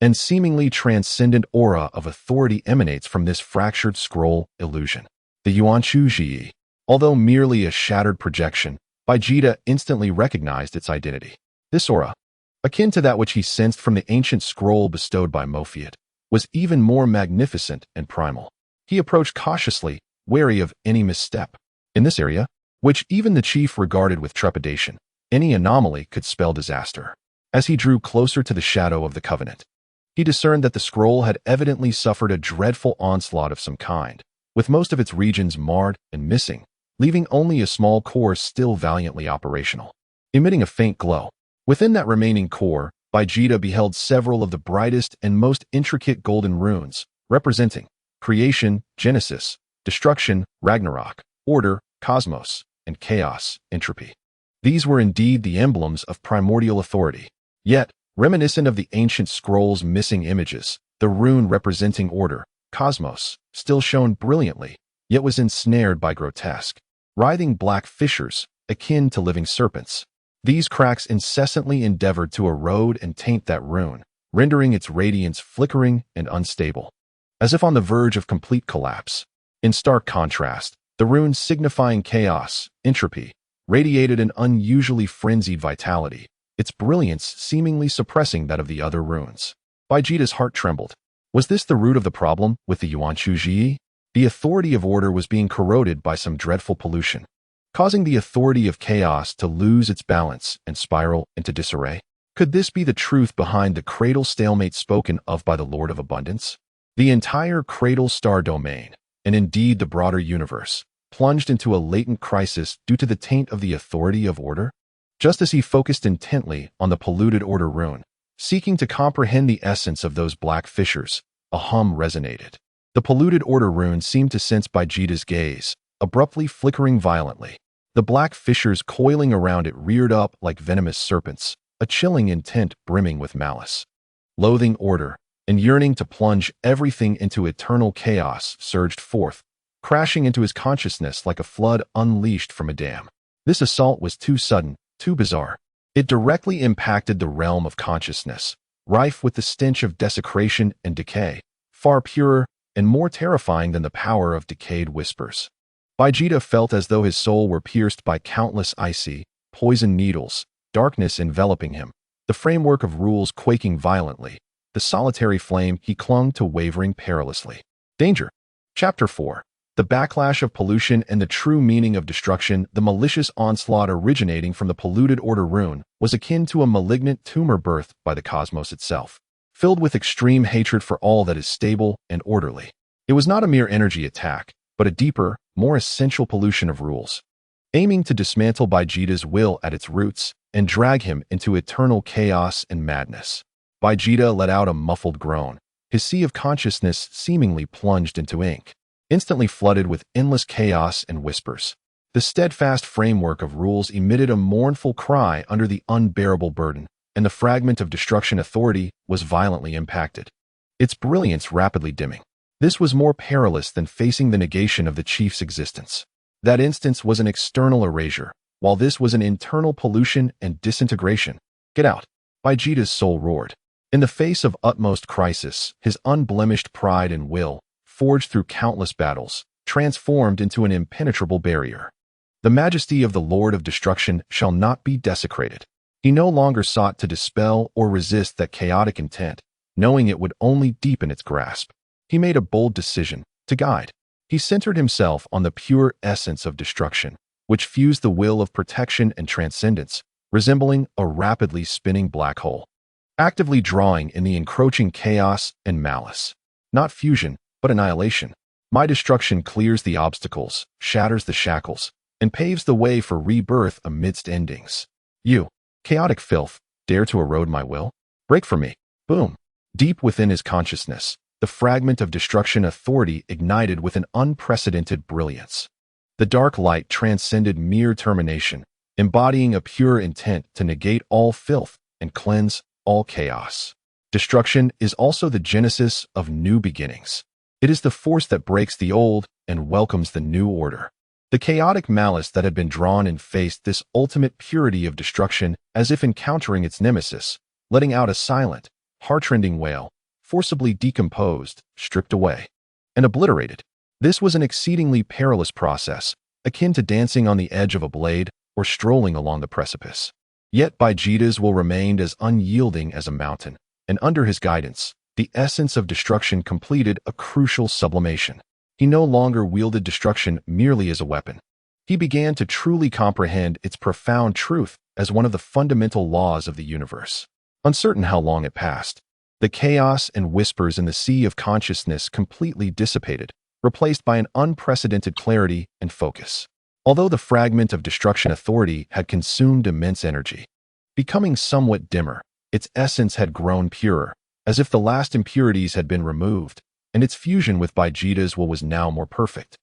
Speaker 1: and seemingly transcendent aura of authority emanates from this fractured scroll illusion. The Yuanchu Ji, although merely a shattered projection, Vegeta instantly recognized its identity. This aura, akin to that which he sensed from the ancient scroll bestowed by Mofiat, was even more magnificent and primal. He approached cautiously, wary of any misstep. In this area, which even the chief regarded with trepidation, any anomaly could spell disaster. As he drew closer to the shadow of the covenant, he discerned that the scroll had evidently suffered a dreadful onslaught of some kind, with most of its regions marred and missing, leaving only a small core still valiantly operational, emitting a faint glow. Within that remaining core, Vegeta beheld several of the brightest and most intricate golden runes, representing creation, genesis, destruction, Ragnarok, order, cosmos, and chaos, entropy. These were indeed the emblems of primordial authority. Yet, reminiscent of the ancient scroll's missing images, the rune representing order, cosmos, still shone brilliantly, yet was ensnared by grotesque, writhing black fissures, akin to living serpents. These cracks incessantly endeavored to erode and taint that rune, rendering its radiance flickering and unstable, as if on the verge of complete collapse. In stark contrast, the rune signifying chaos, entropy, radiated an unusually frenzied vitality, its brilliance seemingly suppressing that of the other runes. Vegeta's heart trembled. Was this the root of the problem with the Yuanchu Ji? The authority of order was being corroded by some dreadful pollution, causing the authority of chaos to lose its balance and spiral into disarray. Could this be the truth behind the cradle stalemate spoken of by the Lord of Abundance? The entire cradle star domain, and indeed the broader universe, plunged into a latent crisis due to the taint of the authority of order? Just as he focused intently on the polluted order rune, seeking to comprehend the essence of those black fissures, a hum resonated. The polluted order rune seemed to sense Vegeta's gaze, abruptly flickering violently. The black fissures coiling around it reared up like venomous serpents, a chilling intent brimming with malice. Loathing order, and yearning to plunge everything into eternal chaos surged forth, crashing into his consciousness like a flood unleashed from a dam. This assault was too sudden, too bizarre. It directly impacted the realm of consciousness, rife with the stench of desecration and decay, far purer and more terrifying than the power of decayed whispers. Vegeta felt as though his soul were pierced by countless icy, poisoned needles, darkness enveloping him, the framework of rules quaking violently, the solitary flame he clung to wavering perilously. Danger. Chapter 4. The backlash of pollution and the true meaning of destruction. The malicious onslaught originating from the polluted order rune was akin to a malignant tumor birthed by the cosmos itself, filled with extreme hatred for all that is stable and orderly. It was not a mere energy attack, but a deeper, more essential pollution of rules, aiming to dismantle Vegeta's will at its roots and drag him into eternal chaos and madness. Vegeta let out a muffled groan, his sea of consciousness seemingly plunged into ink, instantly flooded with endless chaos and whispers. The steadfast framework of rules emitted a mournful cry under the unbearable burden, and the fragment of destruction authority was violently impacted, its brilliance rapidly dimming. This was more perilous than facing the negation of the chief's existence. That instance was an external erasure, while this was an internal pollution and disintegration. Get out! Vegeta's soul roared. In the face of utmost crisis, his unblemished pride and will, forged through countless battles, transformed into an impenetrable barrier. The majesty of the Lord of Destruction shall not be desecrated. He no longer sought to dispel or resist that chaotic intent, knowing it would only deepen its grasp. He made a bold decision to guide. He centered himself on the pure essence of destruction, which fused the will of protection and transcendence, resembling a rapidly spinning black hole, actively drawing in the encroaching chaos and malice. Not fusion, but annihilation. My destruction clears the obstacles, shatters the shackles, and paves the way for rebirth amidst endings. You, chaotic filth, dare to erode my will? Break for me. Boom. Deep within his consciousness, the fragment of destruction authority ignited with an unprecedented brilliance. The dark light transcended mere termination, embodying a pure intent to negate all filth and cleanse all chaos. Destruction is also the genesis of new beginnings. It is the force that breaks the old and welcomes the new order. The chaotic malice that had been drawn in faced this ultimate purity of destruction as if encountering its nemesis, letting out a silent, heartrending wail, forcibly decomposed, stripped away, and obliterated. This was an exceedingly perilous process, akin to dancing on the edge of a blade or strolling along the precipice. Yet Vegeta's will remained as unyielding as a mountain, and under his guidance, the essence of destruction completed a crucial sublimation. He no longer wielded destruction merely as a weapon. He began to truly comprehend its profound truth as one of the fundamental laws of the universe. Uncertain how long it passed, the chaos and whispers in the sea of consciousness completely dissipated, replaced by an unprecedented clarity and focus. Although the fragment of destruction authority had consumed immense energy, becoming somewhat dimmer, its essence had grown purer, as if the last impurities had been removed, and its fusion with Vegeta's will was now more perfect.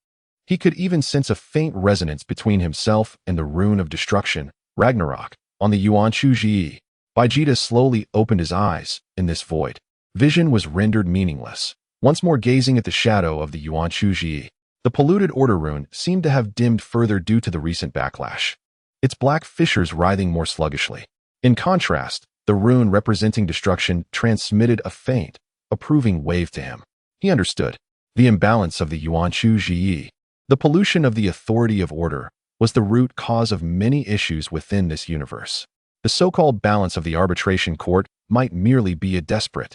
Speaker 1: He could even sense a faint resonance between himself and the rune of destruction, Ragnarok, on the Yuanshu Ji. Vegeta slowly opened his eyes in this void. Vision was rendered meaningless. Once more gazing at the shadow of the Yuanshu Ji, the polluted order rune seemed to have dimmed further due to the recent backlash, its black fissures writhing more sluggishly. In contrast, the rune representing destruction transmitted a faint, approving wave to him. He understood. The imbalance of the Yuanshu Ji, the pollution of the authority of order, was the root cause of many issues within this universe. The so-called balance of the arbitration court might merely be a desperate,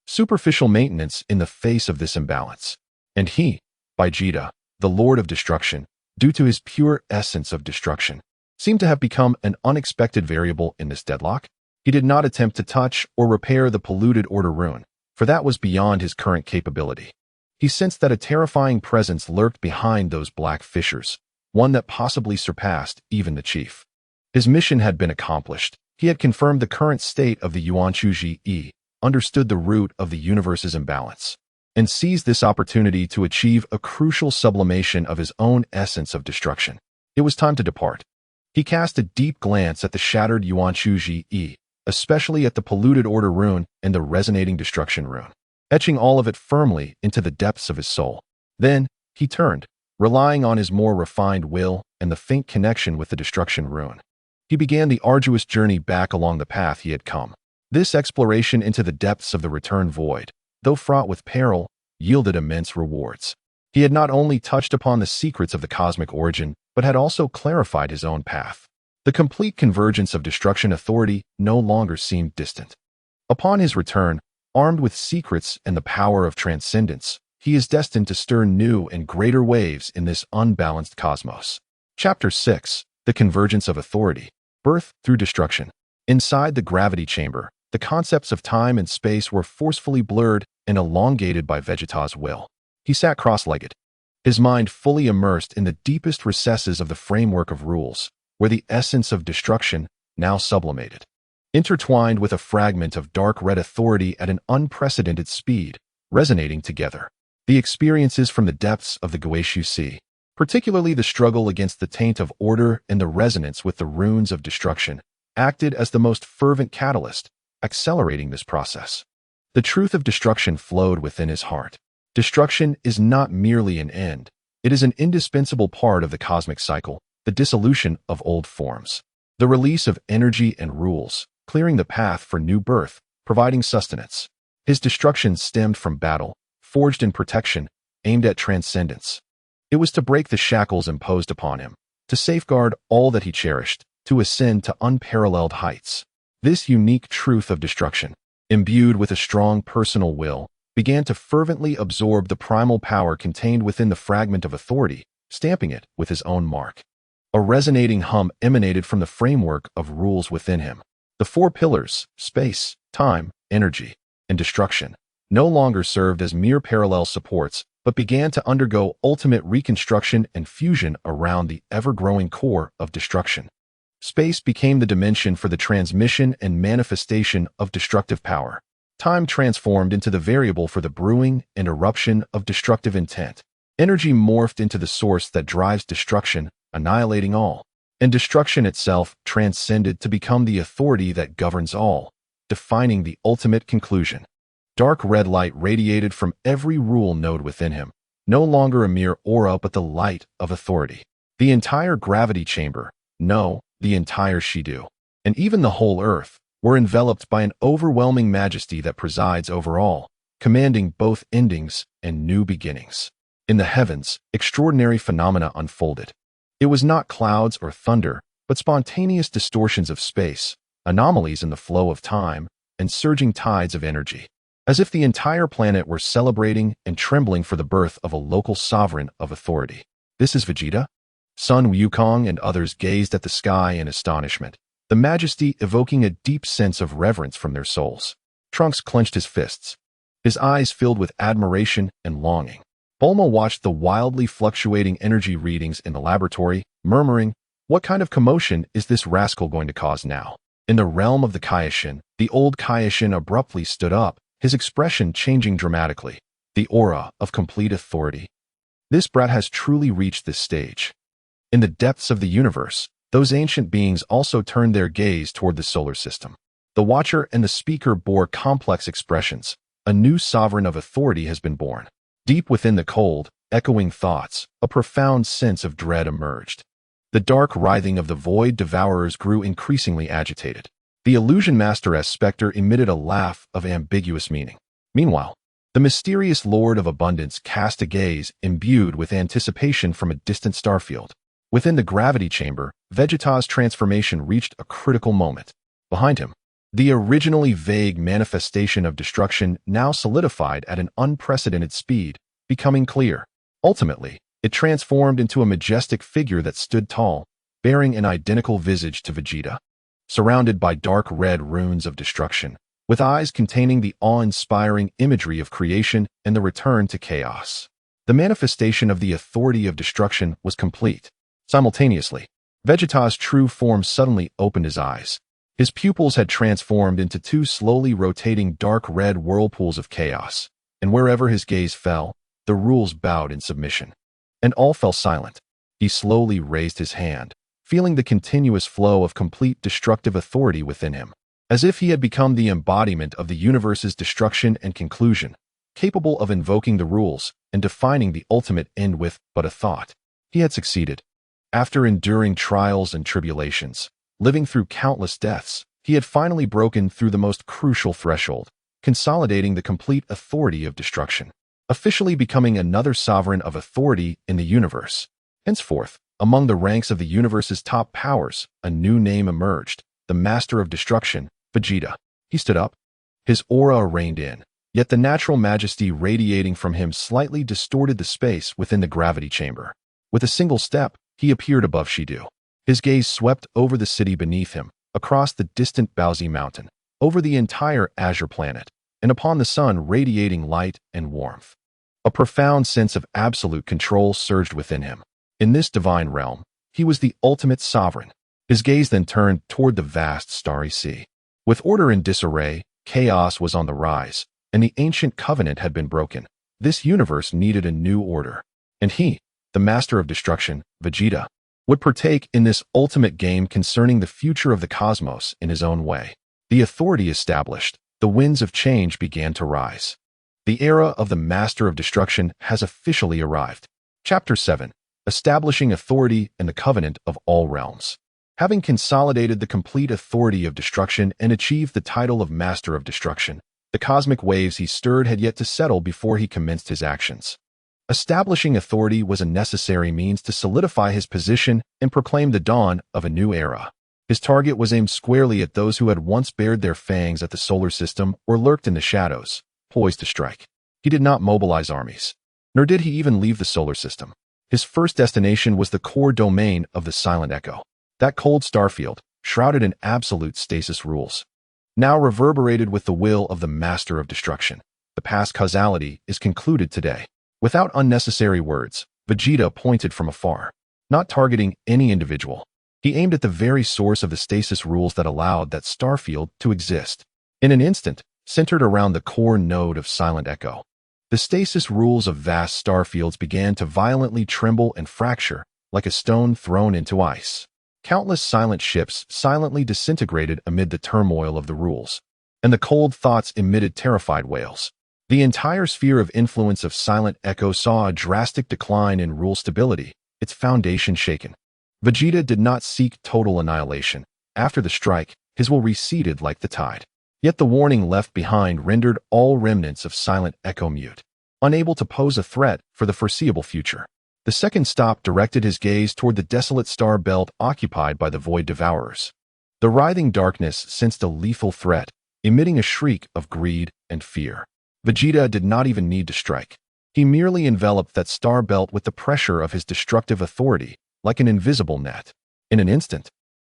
Speaker 1: superficial maintenance in the face of this imbalance. And he, Vegeta, the Lord of Destruction, due to his pure essence of destruction, seemed to have become an unexpected variable in this deadlock. He did not attempt to touch or repair the polluted order rune, for that was beyond his current capability. He sensed that a terrifying presence lurked behind those black fissures, one that possibly surpassed even the chief. His mission had been accomplished. He had confirmed the current state of the Yuanshu Ji, understood the root of the universe's imbalance, and seized this opportunity to achieve a crucial sublimation of his own essence of destruction. It was time to depart. He cast a deep glance at the shattered Yuanshu Ji, especially at the polluted order rune and the resonating destruction rune, etching all of it firmly into the depths of his soul. Then, he turned, relying on his more refined will and the faint connection with the destruction rune. He began the arduous journey back along the path he had come. This exploration into the depths of the return void, though fraught with peril, yielded immense rewards. He had not only touched upon the secrets of the cosmic origin, but had also clarified his own path. The complete convergence of destruction authority no longer seemed distant. Upon his return, armed with secrets and the power of transcendence, he is destined to stir new and greater waves in this unbalanced cosmos. Chapter 6. The Convergence of Authority. Birth through Destruction. Inside the gravity chamber, the concepts of time and space were forcefully blurred and elongated by Vegeta's will. He sat cross-legged, his mind fully immersed in the deepest recesses of the framework of rules, where the essence of destruction, now sublimated, intertwined with a fragment of dark red authority at an unprecedented speed, resonating together. The experiences from the depths of the Goku Sea, particularly the struggle against the taint of order and the resonance with the runes of destruction, acted as the most fervent catalyst, accelerating this process. The truth of destruction flowed within his heart. Destruction is not merely an end, it is an indispensable part of the cosmic cycle, the dissolution of old forms, the release of energy and rules, clearing the path for new birth, providing sustenance. His destruction stemmed from battle, forged in protection, aimed at transcendence. It was to break the shackles imposed upon him, to safeguard all that he cherished, to ascend to unparalleled heights. This unique truth of destruction, imbued with a strong personal will, began to fervently absorb the primal power contained within the fragment of authority, stamping it with his own mark. A resonating hum emanated from the framework of rules within him. The four pillars, space, time, energy, and destruction, no longer served as mere parallel supports, but began to undergo ultimate reconstruction and fusion around the ever-growing core of destruction. Space became the dimension for the transmission and manifestation of destructive power. Time transformed into the variable for the brewing and eruption of destructive intent. Energy morphed into the source that drives destruction, annihilating all. And destruction itself transcended to become the authority that governs all, defining the ultimate conclusion. Dark red light radiated from every rule node within him, no longer a mere aura but the light of authority. The entire gravity chamber, no, the entire Shidu, and even the whole earth, were enveloped by an overwhelming majesty that presides over all, commanding both endings and new beginnings. In the heavens, extraordinary phenomena unfolded. It was not clouds or thunder, but spontaneous distortions of space, anomalies in the flow of time, and surging tides of energy. As if the entire planet were celebrating and trembling for the birth of a local sovereign of authority. This is Vegeta? Sun Wukong and others gazed at the sky in astonishment, the majesty evoking a deep sense of reverence from their souls. Trunks clenched his fists, his eyes filled with admiration and longing. Bulma watched the wildly fluctuating energy readings in the laboratory, murmuring, "What kind of commotion is this rascal going to cause now?" In the realm of the Kaioshin, the old Kaioshin abruptly stood up, his expression changing dramatically. The aura of complete authority. This brat has truly reached this stage. In the depths of the universe, those ancient beings also turned their gaze toward the solar system. The watcher and the speaker bore complex expressions. A new sovereign of authority has been born. Deep within the cold, echoing thoughts, a profound sense of dread emerged. The dark writhing of the void devourers grew increasingly agitated. The illusion master's specter emitted a laugh of ambiguous meaning. Meanwhile, the mysterious Lord of Abundance cast a gaze imbued with anticipation from a distant starfield. Within the gravity chamber, Vegeta's transformation reached a critical moment. Behind him, the originally vague manifestation of destruction now solidified at an unprecedented speed, becoming clear. Ultimately, it transformed into a majestic figure that stood tall, bearing an identical visage to Vegeta. Surrounded by dark red runes of destruction, with eyes containing the awe-inspiring imagery of creation and the return to chaos. The manifestation of the authority of destruction was complete. Simultaneously, Vegeta's true form suddenly opened his eyes. His pupils had transformed into two slowly rotating dark red whirlpools of chaos, and wherever his gaze fell, the rules bowed in submission. And all fell silent. He slowly raised his hand, feeling the continuous flow of complete destructive authority within him, as if he had become the embodiment of the universe's destruction and conclusion, capable of invoking the rules and defining the ultimate end with but a thought. He had succeeded. After enduring trials and tribulations, living through countless deaths, he had finally broken through the most crucial threshold, consolidating the complete authority of destruction, officially becoming another sovereign of authority in the universe. Henceforth, among the ranks of the universe's top powers, a new name emerged, the Master of Destruction, Vegeta. He stood up. His aura reined in, yet the natural majesty radiating from him slightly distorted the space within the gravity chamber. With a single step, he appeared above Shidu. His gaze swept over the city beneath him, across the distant Baozi Mountain, over the entire Azure planet, and upon the sun radiating light and warmth. A profound sense of absolute control surged within him. In this divine realm, he was the ultimate sovereign. His gaze then turned toward the vast starry sea. With order in disarray, chaos was on the rise, and the ancient covenant had been broken. This universe needed a new order. And he, the Master of Destruction, Vegeta, would partake in this ultimate game concerning the future of the cosmos in his own way. The authority established, the winds of change began to rise. The era of the Master of Destruction has officially arrived. Chapter 7. establishing authority in the covenant of all realms. Having consolidated the complete authority of destruction and achieved the title of Master of Destruction, the cosmic waves he stirred had yet to settle before he commenced his actions. Establishing authority was a necessary means to solidify his position and proclaim the dawn of a new era. His target was aimed squarely at those who had once bared their fangs at the solar system or lurked in the shadows, poised to strike. He did not mobilize armies, nor did he even leave the solar system. His first destination was the core domain of the Silent Echo. That cold starfield, shrouded in absolute stasis rules, now reverberated with the will of the Master of Destruction. The past causality is concluded today. Without unnecessary words, Vegeta pointed from afar, not targeting any individual. He aimed at the very source of the stasis rules that allowed that starfield to exist. In an instant, centered around the core node of Silent Echo, the stasis rules of vast starfields began to violently tremble and fracture, like a stone thrown into ice. Countless silent ships silently disintegrated amid the turmoil of the rules, and the cold thoughts emitted terrified wails. The entire sphere of influence of Silent Echo saw a drastic decline in rule stability, its foundation shaken. Vegeta did not seek total annihilation. After the strike, his will receded like the tide. Yet the warning left behind rendered all remnants of Silent Echo mute, unable to pose a threat for the foreseeable future. The second stop directed his gaze toward the desolate star belt occupied by the Void Devourers. The writhing darkness sensed a lethal threat, emitting a shriek of greed and fear. Vegeta did not even need to strike. He merely enveloped that star belt with the pressure of his destructive authority, like an invisible net. In an instant,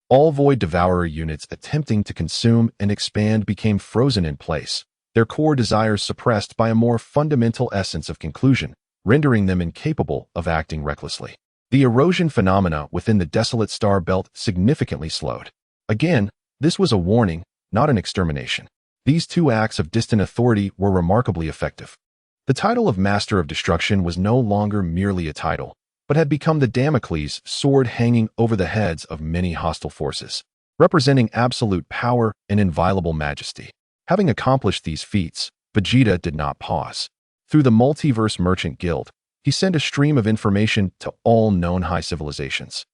Speaker 1: all Void Devourer units attempting to consume and expand became frozen in place, their core desires suppressed by a more fundamental essence of conclusion, rendering them incapable of acting recklessly. The erosion phenomena within the desolate star belt significantly slowed. Again, this was a warning, not an extermination. These two acts of distant authority were remarkably effective. The title of Master of Destruction was no longer merely a title, but had become the Damocles sword hanging over the heads of many hostile forces, representing absolute power and inviolable majesty. Having accomplished these feats, Vegeta did not pause. Through the Multiverse Merchant Guild, he sent a stream of information to all known high civilizations,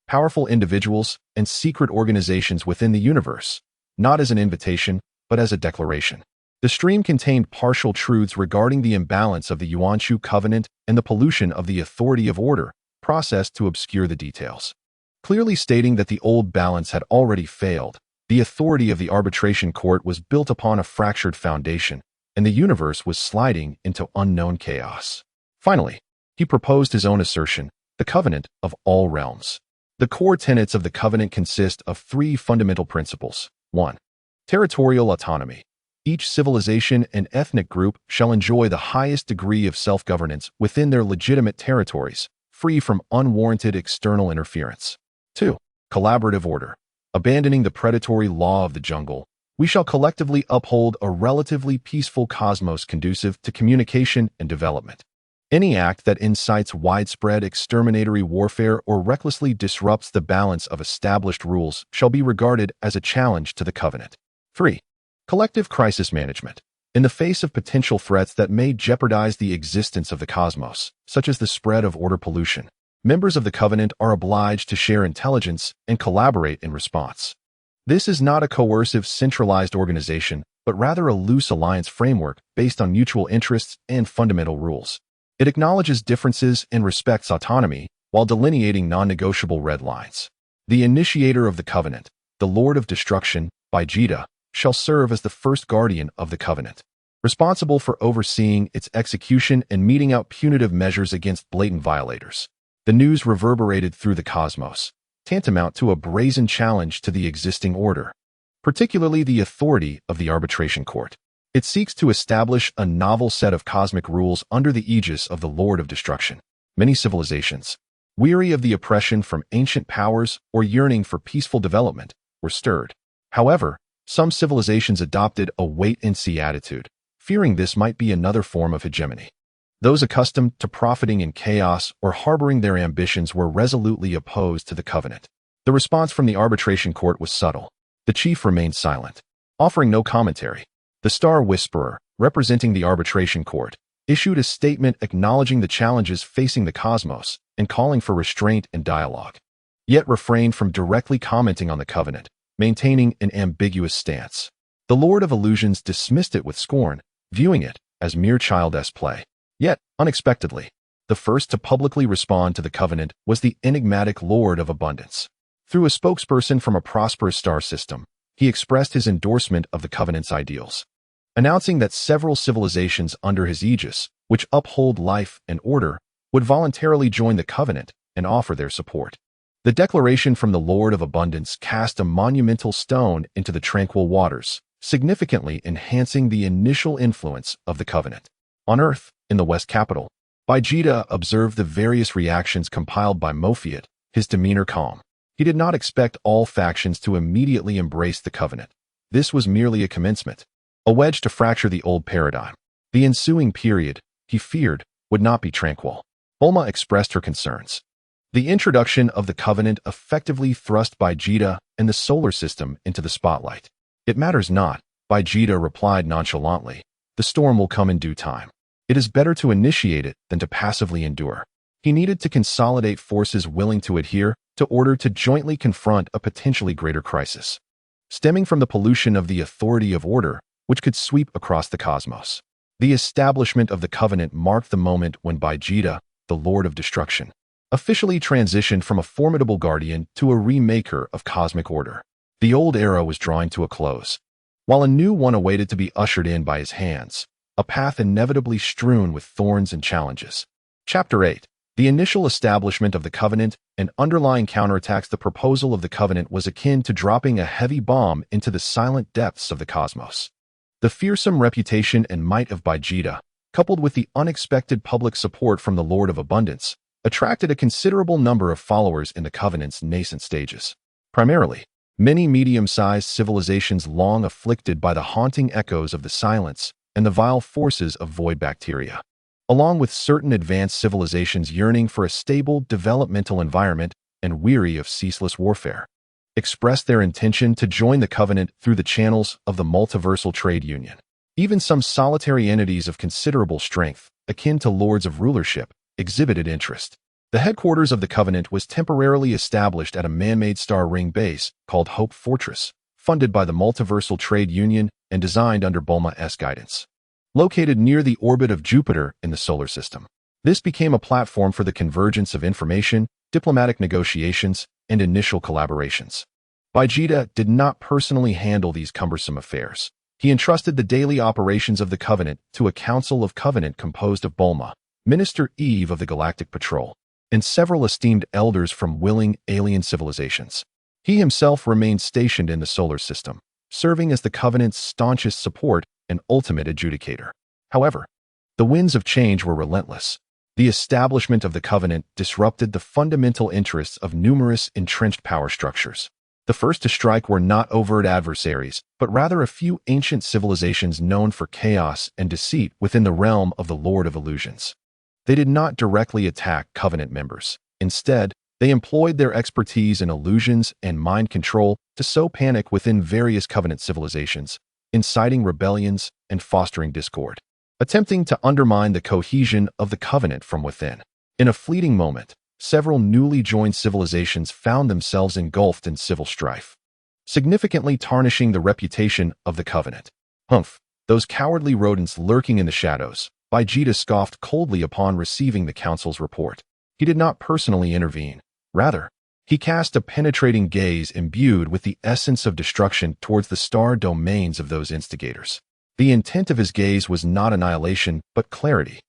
Speaker 1: powerful individuals, and secret organizations within the universe, not as an invitation, but as a declaration. The stream contained partial truths regarding the imbalance of the Yuanshu Covenant and the pollution of the Authority of Order, processed to obscure the details. Clearly stating that the old balance had already failed, the authority of the arbitration court was built upon a fractured foundation, and the universe was sliding into unknown chaos. Finally, he proposed his own assertion, the Covenant of all realms. The core tenets of the Covenant consist of three fundamental principles. 1. Territorial autonomy. Each civilization and ethnic group shall enjoy the highest degree of self-governance within their legitimate territories, free from unwarranted external interference. 2. Collaborative order. Abandoning the predatory law of the jungle, we shall collectively uphold a relatively peaceful cosmos conducive to communication and development. Any act that incites widespread exterminatory warfare or recklessly disrupts the balance of established rules shall be regarded as a challenge to the Covenant. 3. Collective crisis management. In the face of potential threats that may jeopardize the existence of the cosmos, such as the spread of order pollution, members of the Covenant are obliged to share intelligence and collaborate in response. This is not a coercive, centralized organization, but rather a loose alliance framework based on mutual interests and fundamental rules. It acknowledges differences and respects autonomy while delineating non-negotiable red lines. The initiator of the Covenant, the Lord of Destruction, Vegeta, shall serve as the first guardian of the Covenant, responsible for overseeing its execution and meting out punitive measures against blatant violators. The news reverberated through the cosmos, tantamount to a brazen challenge to the existing order, particularly the authority of the arbitration court. It seeks to establish a novel set of cosmic rules under the aegis of the Lord of Destruction. Many civilizations, weary of the oppression from ancient powers or yearning for peaceful development, were stirred. However, some civilizations adopted a wait-and-see attitude, fearing this might be another form of hegemony. Those accustomed to profiting in chaos or harboring their ambitions were resolutely opposed to the Covenant. The response from the arbitration court was subtle. The chief remained silent, offering no commentary. The Star Whisperer, representing the arbitration court, issued a statement acknowledging the challenges facing the cosmos and calling for restraint and dialogue, yet refrained from directly commenting on the covenant, maintaining an ambiguous stance. The Lord of Illusions dismissed it with scorn, viewing it as mere childish play. Yet, unexpectedly, the first to publicly respond to the covenant was the enigmatic Lord of Abundance. Through a spokesperson from a prosperous star system, he expressed his endorsement of the covenant's ideals, announcing that several civilizations under his aegis, which uphold life and order, would voluntarily join the covenant and offer their support. The declaration from the Lord of Abundance cast a monumental stone into the tranquil waters, significantly enhancing the initial influence of the covenant. On Earth, in the West Capital, Vegeta observed the various reactions compiled by Mofiat, his demeanor calm. He did not expect all factions to immediately embrace the covenant. This was merely a commencement, a wedge to fracture the old paradigm. The ensuing period, he feared, would not be tranquil. Bulma expressed her concerns. The introduction of the covenant effectively thrust Vegeta and the solar system into the spotlight. It matters not, Vegeta replied nonchalantly. The storm will come in due time. It is better to initiate it than to passively endure. He needed to consolidate forces willing to adhere to order to jointly confront a potentially greater crisis, stemming from the pollution of the authority of order, which could sweep across the cosmos. The establishment of the covenant marked the moment when Vegeta, the Lord of Destruction, officially transitioned from a formidable guardian to a remaker of cosmic order. The old era was drawing to a close, while a new one awaited to be ushered in by his hands, a path inevitably strewn with thorns and challenges. Chapter 8. The initial establishment of the covenant and underlying counterattacks. The proposal of the covenant was akin to dropping a heavy bomb into the silent depths of the cosmos. The fearsome reputation and might of Vegeta, coupled with the unexpected public support from the Lord of Abundance, attracted a considerable number of followers in the covenant's nascent stages. Primarily, many medium-sized civilizations long afflicted by the haunting echoes of the silence and the vile forces of void bacteria, along with certain advanced civilizations yearning for a stable developmental environment and weary of ceaseless warfare, expressed their intention to join the covenant through the channels of the multiversal trade union. Even some solitary entities of considerable strength, akin to lords of rulership, exhibited interest. The headquarters of the covenant was temporarily established at a man-made star ring base called Hope Fortress, funded by the multiversal trade union and designed under Bulma's guidance. Located near the orbit of Jupiter in the solar system, this became a platform for the convergence of information, diplomatic negotiations, and initial collaborations. Vegeta did not personally handle these cumbersome affairs. He entrusted the daily operations of the covenant to a council of covenant composed of Bulma, Minister Eve of the Galactic Patrol, and several esteemed elders from willing alien civilizations. He himself remained stationed in the solar system, serving as the covenant's staunchest support and ultimate adjudicator. However, the winds of change were relentless. The establishment of the covenant disrupted the fundamental interests of numerous entrenched power structures. The first to strike were not overt adversaries, but rather a few ancient civilizations known for chaos and deceit within the realm of the Lord of Illusions. They did not directly attack covenant members. Instead, they employed their expertise in illusions and mind control to sow panic within various covenant civilizations, inciting rebellions and fostering discord, attempting to undermine the cohesion of the covenant from within. In a fleeting moment, several newly joined civilizations found themselves engulfed in civil strife, significantly tarnishing the reputation of the covenant. Humph, those cowardly rodents lurking in the shadows, Vegeta scoffed coldly upon receiving the council's report. He did not personally intervene. Rather, he cast a penetrating gaze imbued with the essence of destruction towards the star domains of those instigators. The intent of his gaze was not annihilation, but clarity.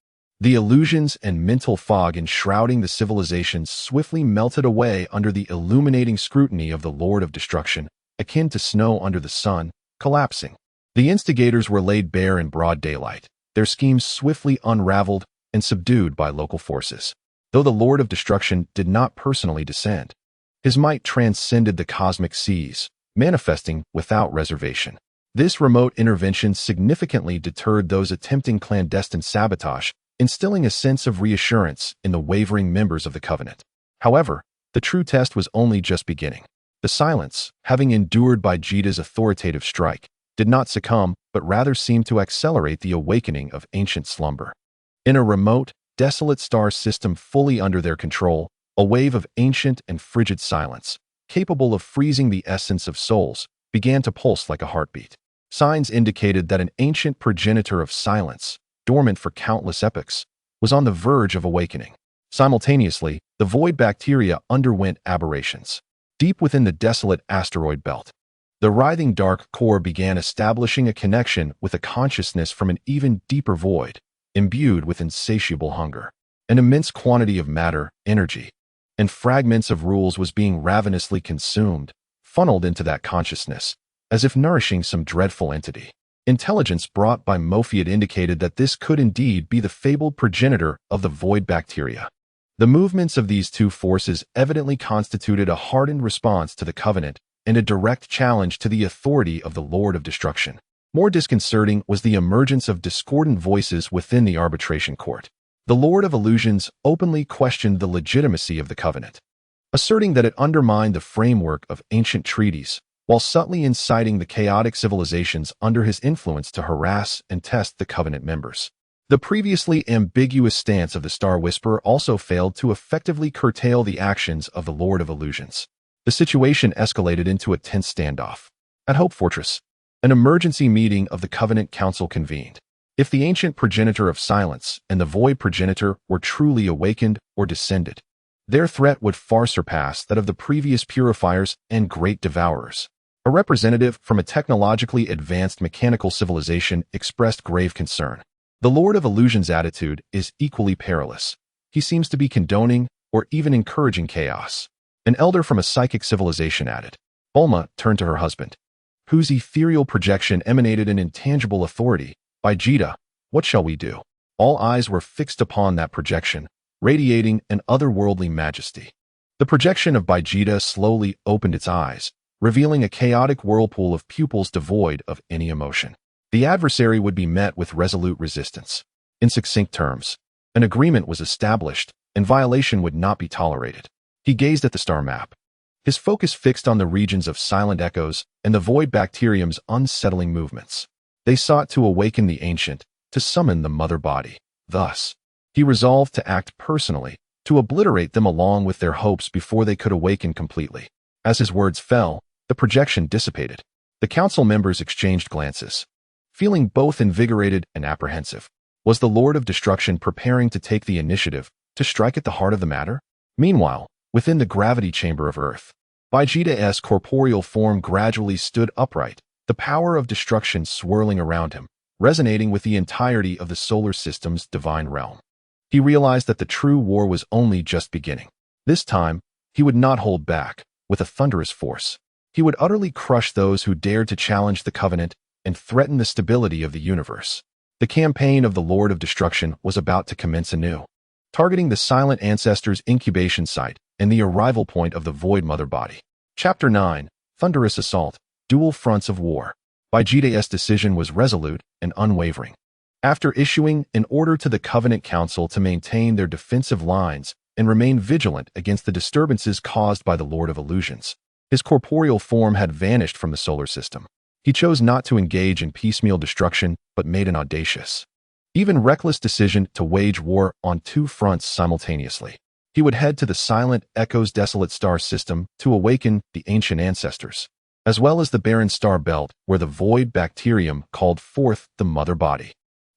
Speaker 1: The illusions and mental fog enshrouding the civilizations swiftly melted away under the illuminating scrutiny of the Lord of Destruction, akin to snow under the sun, collapsing. The instigators were laid bare in broad daylight, their schemes swiftly unraveled and subdued by local forces. Though the Lord of Destruction did not personally descend, his might transcended the cosmic seas, manifesting without reservation. This remote intervention significantly deterred those attempting clandestine sabotage, instilling a sense of reassurance in the wavering members of the covenant. However, the true test was only just beginning. The silence, having endured Vegeta's authoritative strike, did not succumb, but rather seemed to accelerate the awakening of ancient slumber. In a remote, desolate star system fully under their control, a wave of ancient and frigid silence, capable of freezing the essence of souls, began to pulse like a heartbeat. Signs indicated that an ancient progenitor of silence, dormant for countless epochs, was on the verge of awakening. Simultaneously, the void bacteria underwent aberrations. Deep within the desolate asteroid belt, the writhing dark core began establishing a connection with a consciousness from an even deeper void, imbued with insatiable hunger. An immense quantity of matter, energy, and fragments of rules was being ravenously consumed, funneled into that consciousness, as if nourishing some dreadful entity. Intelligence brought by Mofiat indicated that this could indeed be the fabled progenitor of the void bacteria. The movements of these two forces evidently constituted a hardened response to the Covenant and a direct challenge to the authority of the Lord of Destruction. More disconcerting was the emergence of discordant voices within the arbitration court. The Lord of Illusions openly questioned the legitimacy of the Covenant, asserting that it undermined the framework of ancient treaties, while subtly inciting the chaotic civilizations under his influence to harass and test the Covenant members. The previously ambiguous stance of the Star Whisperer also failed to effectively curtail the actions of the Lord of Illusions. The situation escalated into a tense standoff. At Hope Fortress, an emergency meeting of the Covenant Council convened. If the ancient progenitor of silence and the void progenitor were truly awakened or descended, their threat would far surpass that of the previous purifiers and great devourers. A representative from a technologically advanced mechanical civilization expressed grave concern. The Lord of Illusion's attitude is equally perilous. He seems to be condoning or even encouraging chaos. An elder from a psychic civilization added. Bulma turned to her husband, whose ethereal projection emanated an intangible authority. Vegeta, what shall we do? All eyes were fixed upon that projection, radiating an otherworldly majesty. The projection of Vegeta slowly opened its eyes, revealing a chaotic whirlpool of pupils devoid of any emotion. The adversary would be met with resolute resistance. In succinct terms, an agreement was established, and violation would not be tolerated. He gazed at the star map, his focus fixed on the regions of silent echoes and the void bacterium's unsettling movements. They sought to awaken the ancient, to summon the mother body. Thus, he resolved to act personally, to obliterate them along with their hopes before they could awaken completely. As his words fell, the projection dissipated. The council members exchanged glances, feeling both invigorated and apprehensive. Was the Lord of Destruction preparing to take the initiative, to strike at the heart of the matter? Meanwhile, within the gravity chamber of Earth, Vegeta's corporeal form gradually stood upright, the power of destruction swirling around him, resonating with the entirety of the solar system's divine realm. He realized that the true war was only just beginning. This time, he would not hold back. With a thunderous force, he would utterly crush those who dared to challenge the Covenant and threaten the stability of the universe. The campaign of the Lord of Destruction was about to commence anew, targeting the silent ancestors' incubation site and the arrival point of the void mother body. Chapter 9, Thunderous Assault, Dual Fronts of War. Vegeta's decision was resolute and unwavering. After issuing an order to the Covenant Council to maintain their defensive lines and remain vigilant against the disturbances caused by the Lord of Illusions, his corporeal form had vanished from the solar system. He chose not to engage in piecemeal destruction, but made an audacious, even reckless decision to wage war on two fronts simultaneously. He would head to the silent Echo's desolate star system to awaken the ancient ancestors, as well as the barren star belt where the void bacterium called forth the mother body.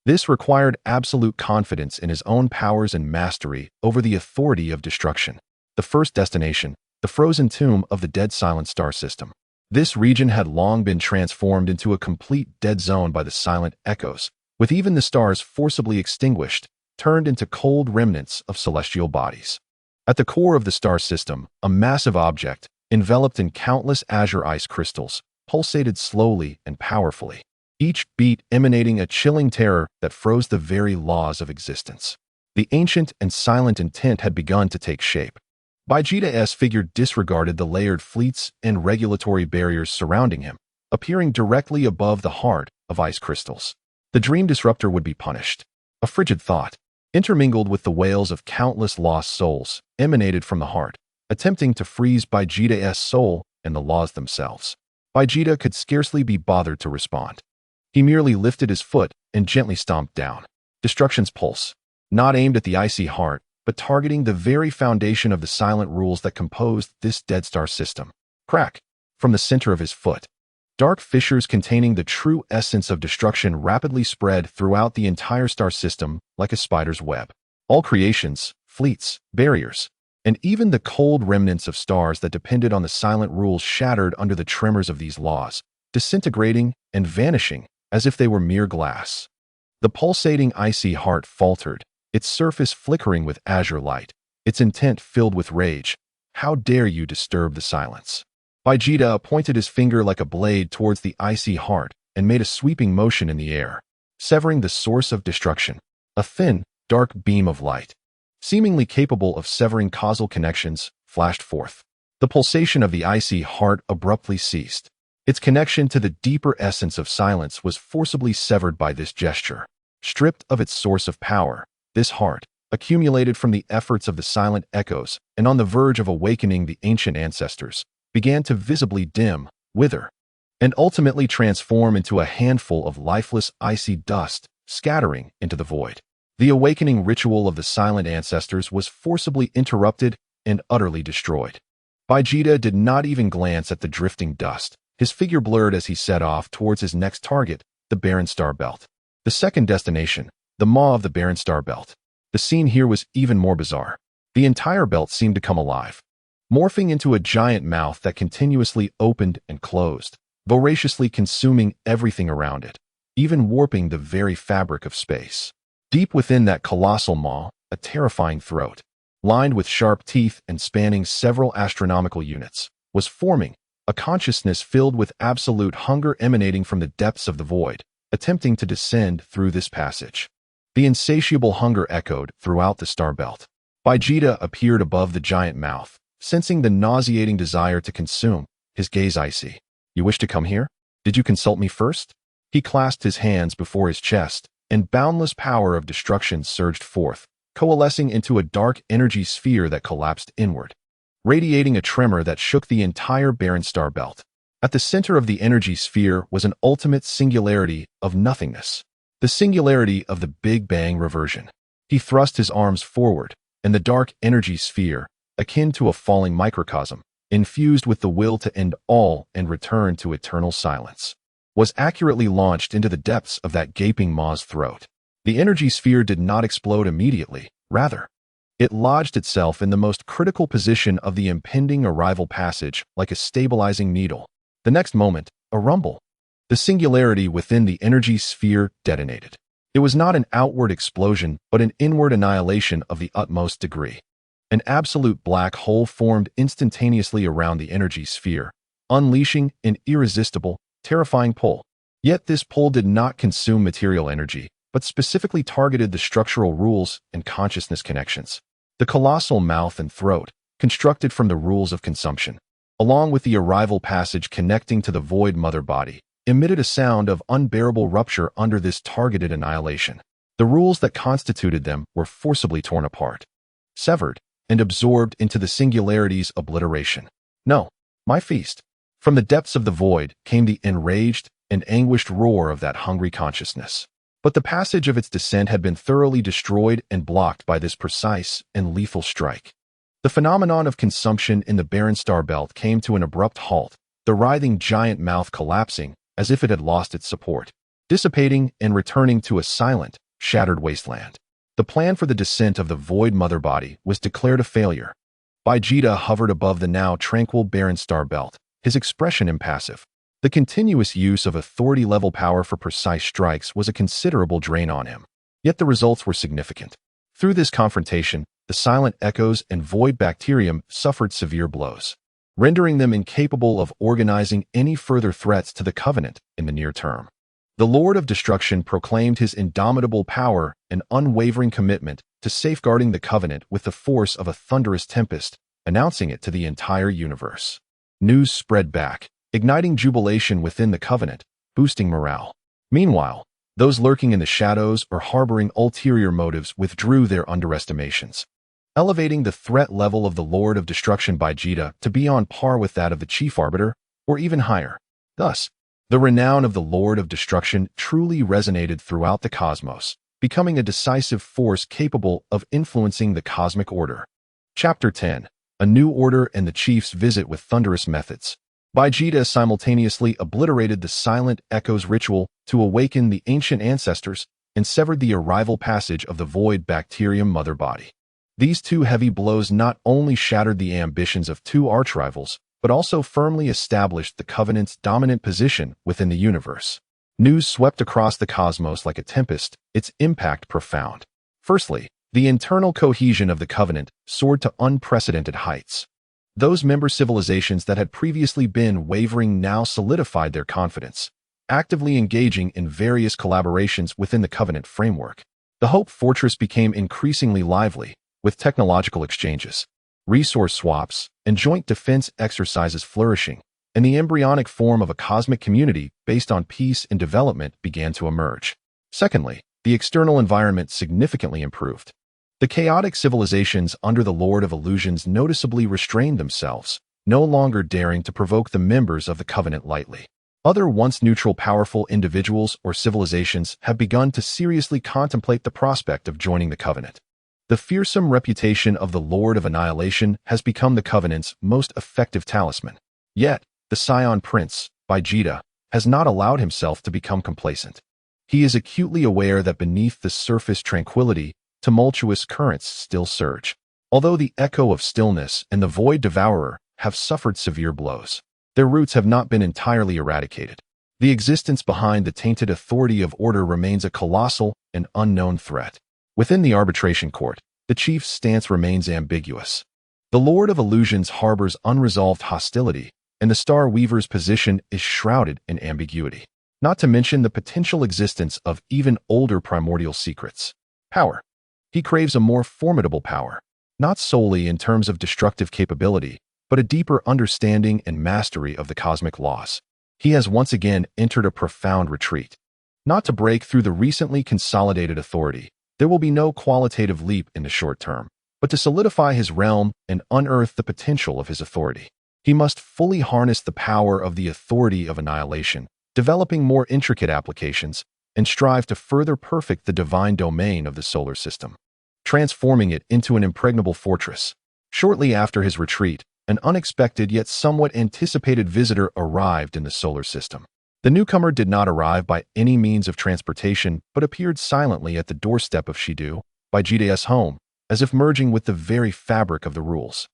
Speaker 1: This required absolute confidence in his own powers and mastery over the authority of destruction. The first destination, the frozen tomb of the dead silent star system. This region had long been transformed into a complete dead zone by the silent echoes, with even the stars forcibly extinguished, turned into cold remnants of celestial bodies. At the core of the star system, a massive object, enveloped in countless azure ice crystals, pulsated slowly and powerfully, each beat emanating a chilling terror that froze the very laws of existence. The ancient and silent intent had begun to take shape. Vegeta's figure disregarded the layered fleets and regulatory barriers surrounding him, appearing directly above the heart of ice crystals. The dream disruptor would be punished. A frigid thought, intermingled with the wails of countless lost souls, emanated from the heart, attempting to freeze Vegeta's soul and the laws themselves. Vegeta could scarcely be bothered to respond. He merely lifted his foot and gently stomped down. Destruction's pulse, not aimed at the icy heart, but targeting the very foundation of the silent rules that composed this dead star system. Crack! From the center of his foot, dark fissures containing the true essence of destruction rapidly spread throughout the entire star system like a spider's web. All creations, fleets, barriers, and even the cold remnants of stars that depended on the silent rules shattered under the tremors of these laws, disintegrating and vanishing as if they were mere glass. The pulsating icy heart faltered, its surface flickering with azure light, its intent filled with rage. How dare you disturb the silence? Vegeta pointed his finger like a blade towards the icy heart and made a sweeping motion in the air, severing the source of destruction. A thin, dark beam of light, seemingly capable of severing causal connections, flashed forth. The pulsation of the icy heart abruptly ceased. Its connection to the deeper essence of silence was forcibly severed by this gesture. Stripped of its source of power, this heart, accumulated from the efforts of the silent echoes and on the verge of awakening the ancient ancestors, began to visibly dim, wither, and ultimately transform into a handful of lifeless icy dust, scattering into the void. The awakening ritual of the silent ancestors was forcibly interrupted and utterly destroyed. Vegeta did not even glance at the drifting dust. His figure blurred as he set off towards his next target, the barren star belt. The second destination, the maw of the barren star belt. The scene here was even more bizarre. The entire belt seemed to come alive, morphing into a giant mouth that continuously opened and closed, voraciously consuming everything around it, even warping the very fabric of space. Deep within that colossal maw, a terrifying throat, lined with sharp teeth and spanning several astronomical units, was forming, a consciousness filled with absolute hunger emanating from the depths of the void, attempting to descend through this passage. The insatiable hunger echoed throughout the star belt. Vegeta appeared above the giant mouth, sensing the nauseating desire to consume, his gaze icy. You wish to come here? Did you consult me first? He clasped his hands before his chest, and boundless power of destruction surged forth, coalescing into a dark energy sphere that collapsed inward, radiating a tremor that shook the entire barren star belt. At the center of the energy sphere was an ultimate singularity of nothingness, the singularity of the Big Bang reversion. He thrust his arms forward, and the dark energy sphere, akin to a falling microcosm, infused with the will to end all and return to eternal silence, was accurately launched into the depths of that gaping maw's throat. The energy sphere did not explode immediately. Rather, it lodged itself in the most critical position of the impending arrival passage like a stabilizing needle. The next moment, a rumble. The singularity within the energy sphere detonated. It was not an outward explosion, but an inward annihilation of the utmost degree. An absolute black hole formed instantaneously around the energy sphere, unleashing an irresistible, terrifying pull. Yet this pull did not consume material energy, but specifically targeted the structural rules and consciousness connections. The colossal mouth and throat, constructed from the rules of consumption, along with the arrival passage connecting to the void mother body, emitted a sound of unbearable rupture under this targeted annihilation. The rules that constituted them were forcibly torn apart, severed, and absorbed into the singularity's obliteration. No, my feast. From the depths of the void came the enraged and anguished roar of that hungry consciousness. But the passage of its descent had been thoroughly destroyed and blocked by this precise and lethal strike. The phenomenon of consumption in the barren star belt came to an abrupt halt, the writhing giant mouth collapsing as if it had lost its support, dissipating and returning to a silent, shattered wasteland. The plan for the descent of the void mother body was declared a failure. Vegeta hovered above the now tranquil barren star belt, his expression impassive. The continuous use of authority-level power for precise strikes was a considerable drain on him. Yet the results were significant. Through this confrontation, the silent echoes and void bacterium suffered severe blows, rendering them incapable of organizing any further threats to the Covenant in the near term. The Lord of Destruction proclaimed his indomitable power and unwavering commitment to safeguarding the Covenant with the force of a thunderous tempest, announcing it to the entire universe. News spread back, igniting jubilation within the Covenant, boosting morale. Meanwhile, those lurking in the shadows or harboring ulterior motives withdrew their underestimations, elevating the threat level of the Lord of Destruction Vegeta to be on par with that of the Chief Arbiter, or even higher. Thus, the renown of the Lord of Destruction truly resonated throughout the cosmos, becoming a decisive force capable of influencing the cosmic order. Chapter 10. A New Order and the Chief's Visit with Thunderous Methods. Vegeta simultaneously obliterated the Silent Echoes ritual to awaken the ancient ancestors and severed the arrival passage of the Void Bacterium Mother Body. These two heavy blows not only shattered the ambitions of two archrivals, but also firmly established the Covenant's dominant position within the universe. News swept across the cosmos like a tempest, its impact profound. Firstly, the internal cohesion of the Covenant soared to unprecedented heights. Those member civilizations that had previously been wavering now solidified their confidence, actively engaging in various collaborations within the Covenant framework. The Hope Fortress became increasingly lively, with technological exchanges, resource swaps, and joint defense exercises flourishing, and the embryonic form of a cosmic community based on peace and development began to emerge. Secondly, the external environment significantly improved. The chaotic civilizations under the Lord of Illusions noticeably restrained themselves, no longer daring to provoke the members of the Covenant lightly. Other once neutral powerful individuals or civilizations have begun to seriously contemplate the prospect of joining the Covenant. The fearsome reputation of the Lord of Annihilation has become the Covenant's most effective talisman. Yet, the Scion Prince, Vegeta, has not allowed himself to become complacent. He is acutely aware that beneath the surface tranquility, tumultuous currents still surge. Although the echo of stillness and the Void Devourer have suffered severe blows, their roots have not been entirely eradicated. The existence behind the tainted authority of order remains a colossal and unknown threat. Within the arbitration court, the chief's stance remains ambiguous. The Lord of Illusions harbors unresolved hostility, and the Star Weaver's position is shrouded in ambiguity. Not to mention the potential existence of even older primordial secrets. Power. He craves a more formidable power, not solely in terms of destructive capability, but a deeper understanding and mastery of the cosmic laws. He has once again entered a profound retreat. Not to break through the recently consolidated authority, there will be no qualitative leap in the short term, but to solidify his realm and unearth the potential of his authority. He must fully harness the power of the authority of annihilation, developing more intricate applications, and strive to further perfect the divine domain of the solar system, transforming it into an impregnable fortress. Shortly after his retreat, an unexpected yet somewhat anticipated visitor arrived in the solar system. The newcomer did not arrive by any means of transportation, but appeared silently at the doorstep of Shidu, Vegeta's home, as if merging with the very fabric of the rules.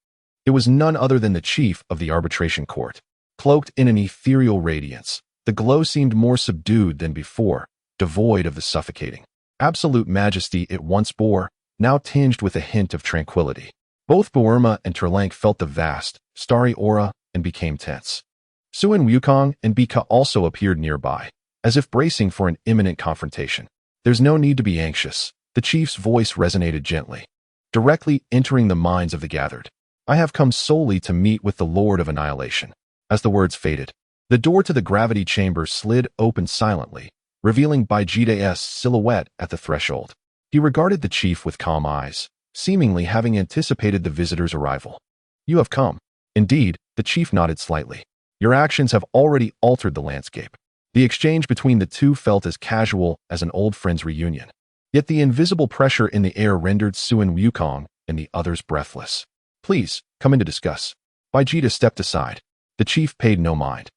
Speaker 1: It was none other than the chief of the arbitration court. Cloaked in an ethereal radiance, the glow seemed more subdued than before, devoid of the suffocating absolute majesty it once bore, now tinged with a hint of tranquility. Both Boerma and Terlank felt the vast, starry aura and became tense. Suin Wukong and Bika also appeared nearby, as if bracing for an imminent confrontation. There's no need to be anxious, the chief's voice resonated gently, directly entering the minds of the gathered. I have come solely to meet with the Lord of Annihilation. As the words faded, the door to the gravity chamber slid open silently, revealing Vegeta's silhouette at the threshold. He regarded the chief with calm eyes, seemingly having anticipated the visitor's arrival. You have come. Indeed, the chief nodded slightly. Your actions have already altered the landscape. The exchange between the two felt as casual as an old friend's reunion. Yet the invisible pressure in the air rendered Suin Wukong and the others breathless. Please, come in to discuss. Vegeta stepped aside. The chief paid no mind.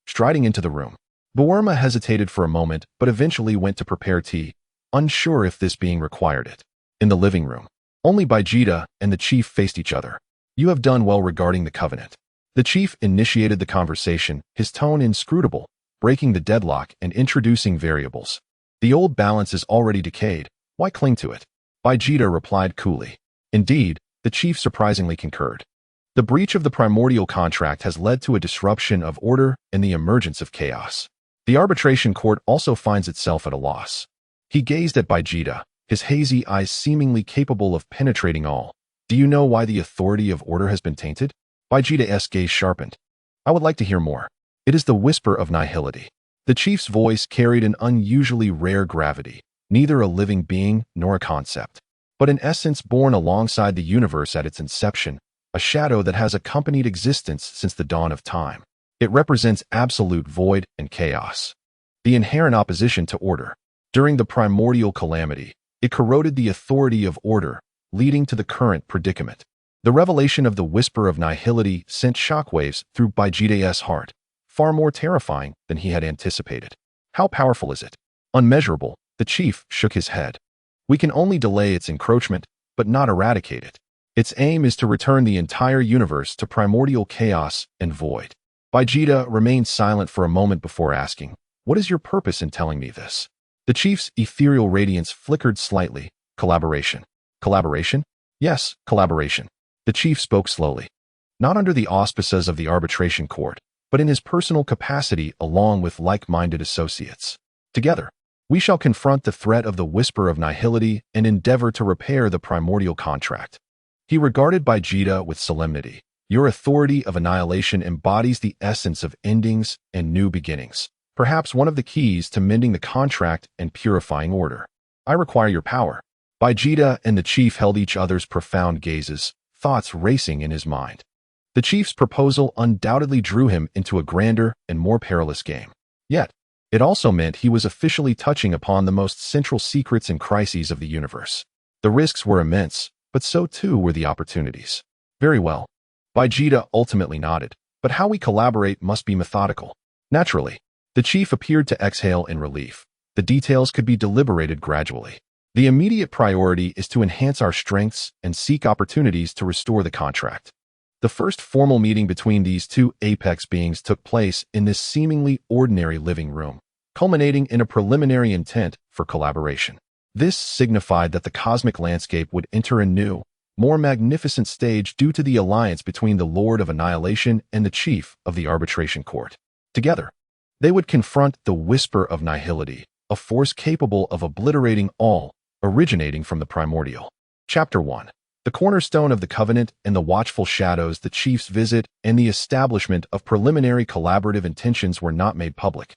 Speaker 1: Striding into the room, Boerma hesitated for a moment but eventually went to prepare tea, unsure if this being required it. In the living room, only Vegeta and the chief faced each other. You have done well regarding the Covenant. The chief initiated the conversation, his tone inscrutable, breaking the deadlock and introducing variables. The old balance is already decayed, why cling to it? Vegeta replied coolly. Indeed, the chief surprisingly concurred. The breach of the primordial contract has led to a disruption of order and the emergence of chaos. The arbitration court also finds itself at a loss. He gazed at Vegeta, his hazy eyes seemingly capable of penetrating all. Do you know why the authority of order has been tainted? Vegeta's gaze sharpened. I would like to hear more. It is the whisper of nihility. The chief's voice carried an unusually rare gravity, neither a living being nor a concept, but an essence born alongside the universe at its inception, a shadow that has accompanied existence since the dawn of time. It represents absolute void and chaos, the inherent opposition to order. During the primordial calamity, It corroded the authority of order, leading to the current predicament. The revelation of the whisper of nihility sent shockwaves through Vegeta's heart, far more terrifying than he had anticipated. How powerful is it? Unmeasurable, the chief shook his head. We can only delay its encroachment, but not eradicate it. Its aim is to return the entire universe to primordial chaos and void. Vegeta remained silent for a moment before asking, "What is your purpose in telling me this?" The chief's ethereal radiance flickered slightly. Collaboration. Collaboration? Yes, collaboration. The chief spoke slowly. Not under the auspices of the arbitration court, but in his personal capacity along with like-minded associates. Together, we shall confront the threat of the whisper of nihility and endeavor to repair the primordial contract. He regarded Vegeta with solemnity. Your authority of annihilation embodies the essence of endings and new beginnings, perhaps one of the keys to mending the contract and purifying order. I require your power. Vegeta and the chief held each other's profound gazes, thoughts racing in his mind. The chief's proposal undoubtedly drew him into a grander and more perilous game. Yet, it also meant he was officially touching upon the most central secrets and crises of the universe. The risks were immense, but so too were the opportunities. Very well. Vegeta ultimately nodded, but how we collaborate must be methodical. Naturally, the chief appeared to exhale in relief. The details could be deliberated gradually. The immediate priority is to enhance our strengths and seek opportunities to restore the contract. The first formal meeting between these two apex beings took place in this seemingly ordinary living room, culminating in a preliminary intent for collaboration. This signified that the cosmic landscape would enter a new, more magnificent stage due to the alliance between the Lord of Annihilation and the Chief of the Arbitration Court. Together, they would confront the whisper of nihility, a force capable of obliterating all, originating from the primordial. Chapter 1. The cornerstone of the covenant and the watchful shadows. The chief's visit and the establishment of preliminary collaborative intentions were not made public.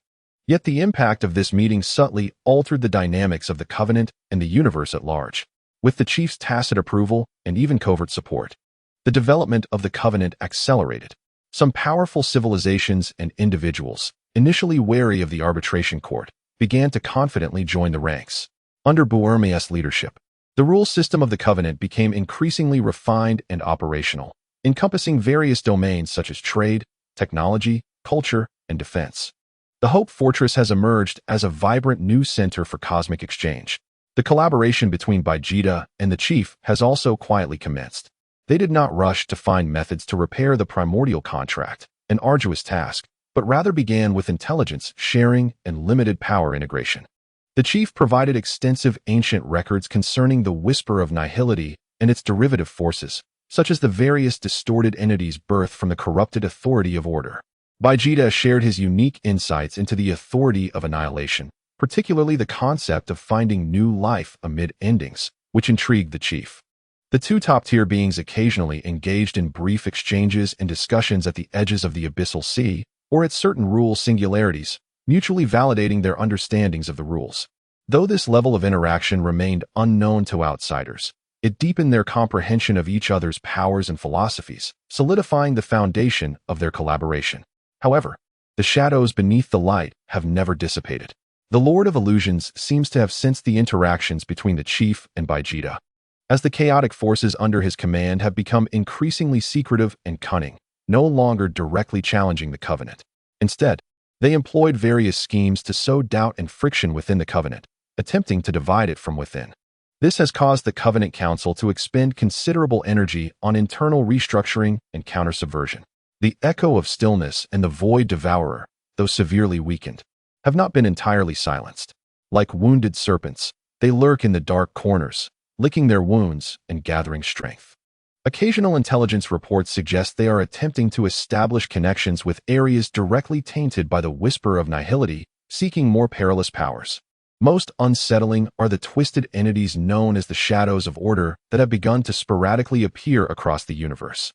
Speaker 1: Yet the impact of this meeting subtly altered the dynamics of the covenant and the universe at large. With the chief's tacit approval and even covert support, the development of the covenant accelerated. Some powerful civilizations and individuals, initially wary of the arbitration court, began to confidently join the ranks. Under Buerme's leadership, the rule system of the covenant became increasingly refined and operational, encompassing various domains such as trade, technology, culture, and defense. The Hope Fortress has emerged as a vibrant new center for cosmic exchange. The collaboration between Vegeta and the Chief has also quietly commenced. They did not rush to find methods to repair the primordial contract, an arduous task, but rather began with intelligence sharing and limited power integration. The Chief provided extensive ancient records concerning the whisper of nihility and its derivative forces, such as the various distorted entities birthed from the corrupted authority of order. Vegeta shared his unique insights into the authority of annihilation, particularly the concept of finding new life amid endings, which intrigued the Chief. The two top-tier beings occasionally engaged in brief exchanges and discussions at the edges of the abyssal sea, or at certain rule singularities, mutually validating their understandings of the rules. Though this level of interaction remained unknown to outsiders, it deepened their comprehension of each other's powers and philosophies, solidifying the foundation of their collaboration. However, the shadows beneath the light have never dissipated. The Lord of Illusions seems to have sensed the interactions between the Chief and Vegeta. As the chaotic forces under his command have become increasingly secretive and cunning, no longer directly challenging the covenant. Instead, they employed various schemes to sow doubt and friction within the covenant, attempting to divide it from within. This has caused the Covenant Council to expend considerable energy on internal restructuring and counter-subversion. The Echo of Stillness and the Void Devourer, though severely weakened, have not been entirely silenced. Like wounded serpents, they lurk in the dark corners, licking their wounds and gathering strength. Occasional intelligence reports suggest they are attempting to establish connections with areas directly tainted by the whisper of nihility, seeking more perilous powers. Most unsettling are the twisted entities known as the Shadows of Order that have begun to sporadically appear across the universe.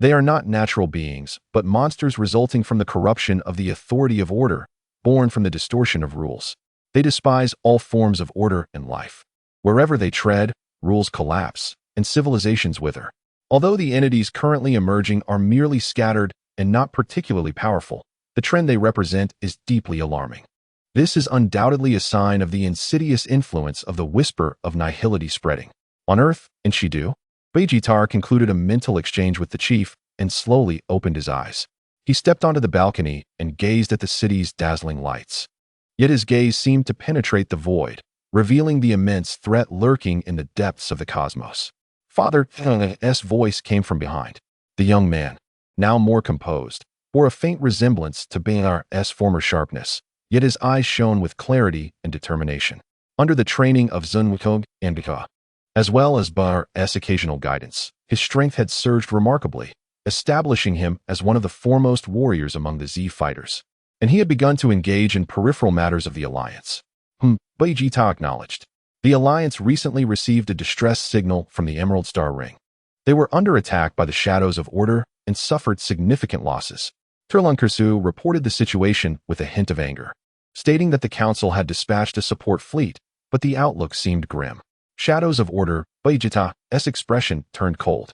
Speaker 1: They are not natural beings, but monsters resulting from the corruption of the authority of order, born from the distortion of rules. They despise all forms of order and life. Wherever they tread, rules collapse, and civilizations wither. Although the entities currently emerging are merely scattered and not particularly powerful, the trend they represent is deeply alarming. This is undoubtedly a sign of the insidious influence of the whisper of nihility spreading. On Earth, in Shidu, Vegeta concluded a mental exchange with the chief and slowly opened his eyes. He stepped onto the balcony and gazed at the city's dazzling lights. Yet his gaze seemed to penetrate the void, revealing the immense threat lurking in the depths of the cosmos. Father's voice came from behind. The young man, now more composed, bore a faint resemblance to Bar's former sharpness, yet his eyes shone with clarity and determination. Under the training of Zunwukong and Bika, as well as Bar's occasional guidance, his strength had surged remarkably, establishing him as one of the foremost warriors among the Z fighters. And he had begun to engage in peripheral matters of the Alliance. Vegeta acknowledged. The Alliance recently received a distress signal from the Emerald Star Ring. They were under attack by the Shadows of Order and suffered significant losses. Turlunkersu reported the situation with a hint of anger, stating that the Council had dispatched a support fleet, but the outlook seemed grim. Shadows of Order, Vegeta's expression turned cold.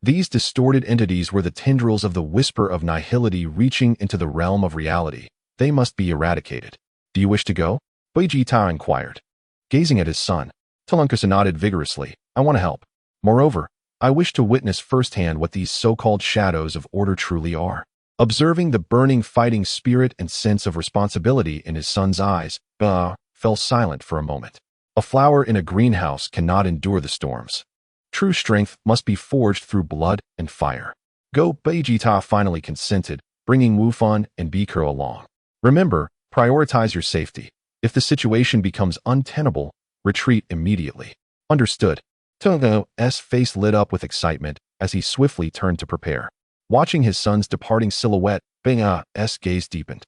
Speaker 1: These distorted entities were the tendrils of the whisper of nihility reaching into the realm of reality. They must be eradicated. Do you wish to go? Vegeta inquired. Gazing at his son, Turlunkersu nodded vigorously. I want to help. Moreover, I wish to witness firsthand what these so-called Shadows of Order truly are. Observing the burning fighting spirit and sense of responsibility in his son's eyes, fell silent for a moment. A flower in a greenhouse cannot endure the storms. True strength must be forged through blood and fire. Go, Vegeta finally consented, bringing Wufan and Bikuro along. Remember, prioritize your safety. If the situation becomes untenable, retreat immediately. Understood. Turlunkersu's face lit up with excitement as he swiftly turned to prepare. Watching his son's departing silhouette, Vegeta's gaze deepened.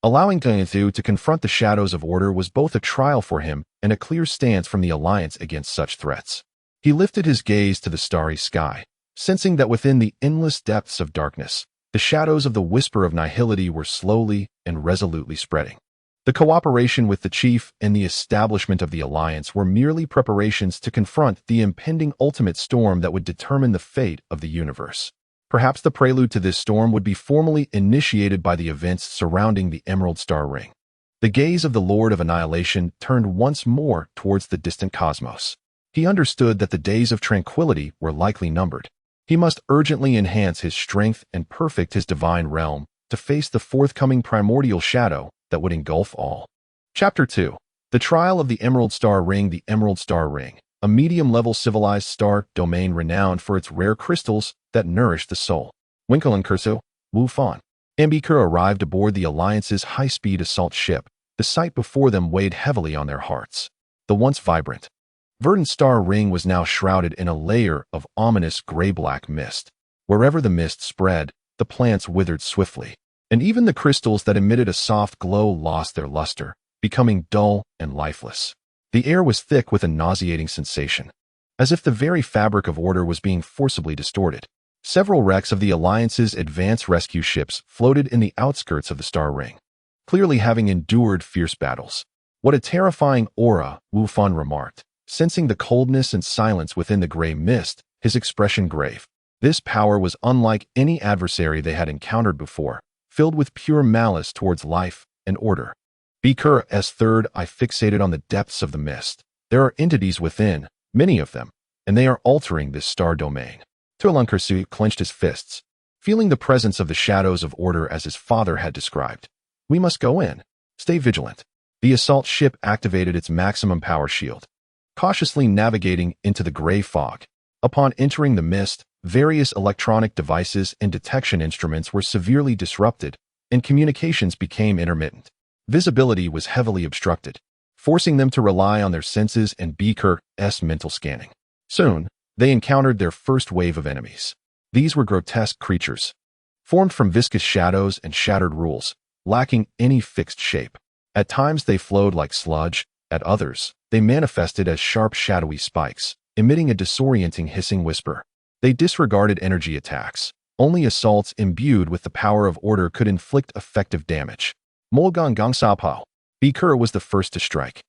Speaker 1: Allowing Turlunkersu to confront the Shadows of Order was both a trial for him and a clear stance from the Alliance against such threats. He lifted his gaze to the starry sky, sensing that within the endless depths of darkness, the shadows of the whisper of nihility were slowly and resolutely spreading. The cooperation with the chief and the establishment of the Alliance were merely preparations to confront the impending ultimate storm that would determine the fate of the universe. Perhaps the prelude to this storm would be formally initiated by the events surrounding the Emerald Star Ring. The gaze of the Lord of Annihilation turned once more towards the distant cosmos. He understood that the days of tranquility were likely numbered. He must urgently enhance his strength and perfect his divine realm to face the forthcoming primordial shadow that would engulf all. Chapter 2. The Trial of the Emerald Star Ring. The Emerald Star Ring, a medium-level civilized star domain renowned for its rare crystals that nourish the soul. Turlunkersu, Wufan, and Bikuro arrived aboard the Alliance's high-speed assault ship. The sight before them weighed heavily on their hearts. The once vibrant, verdant star ring was now shrouded in a layer of ominous gray-black mist. Wherever the mist spread, the plants withered swiftly, and even the crystals that emitted a soft glow lost their luster, becoming dull and lifeless. The air was thick with a nauseating sensation, as if the very fabric of order was being forcibly distorted. Several wrecks of the Alliance's advanced rescue ships floated in the outskirts of the star ring, clearly having endured fierce battles. What a terrifying aura, Wufan remarked, sensing the coldness and silence within the gray mist, his expression grave. This power was unlike any adversary they had encountered before, filled with pure malice towards life and order. Bikuro's third eye fixated on the depths of the mist. There are entities within, many of them, and they are altering this star domain. Turlunkersu clenched his fists, feeling the presence of the Shadows of Order as his father had described. We must go in. Stay vigilant. The assault ship activated its maximum power shield, cautiously navigating into the gray fog. Upon entering the mist, various electronic devices and detection instruments were severely disrupted, and communications became intermittent. Visibility was heavily obstructed, forcing them to rely on their senses and Bikuro's mental scanning. Soon, they encountered their first wave of enemies. These were grotesque creatures, formed from viscous shadows and shattered rules, lacking any fixed shape. At times they flowed like sludge, at others, they manifested as sharp shadowy spikes, emitting a disorienting hissing whisper. They disregarded energy attacks. Only assaults imbued with the power of order could inflict effective damage. Molgang Gangsapao, Bikuro was the first to strike,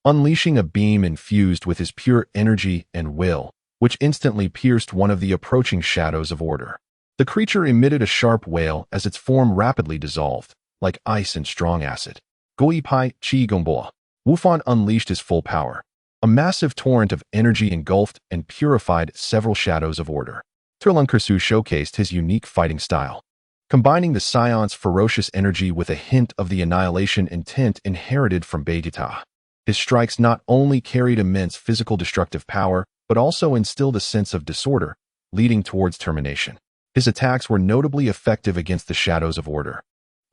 Speaker 1: unleashing a beam infused with his pure energy and will, which instantly pierced one of the approaching Shadows of Order. The creature emitted a sharp wail as its form rapidly dissolved, like ice in strong acid. Goipai Chi Gongbo. Wufan unleashed his full power. A massive torrent of energy engulfed and purified several shadows of order. Turlunkersu showcased his unique fighting style, combining the Scion's ferocious energy with a hint of the annihilation intent inherited from Vegeta. His strikes not only carried immense physical destructive power, but also instilled a sense of disorder, leading towards termination. His attacks were notably effective against the shadows of order,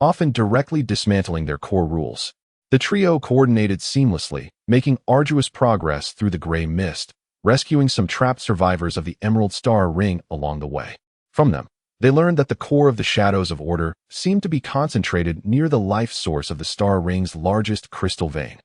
Speaker 1: often directly dismantling their core rules. The trio coordinated seamlessly, making arduous progress through the gray mist, rescuing some trapped survivors of the Emerald Star Ring along the way. From them, they learned that the core of the shadows of order seemed to be concentrated near the life source of the Star Ring's largest crystal vein.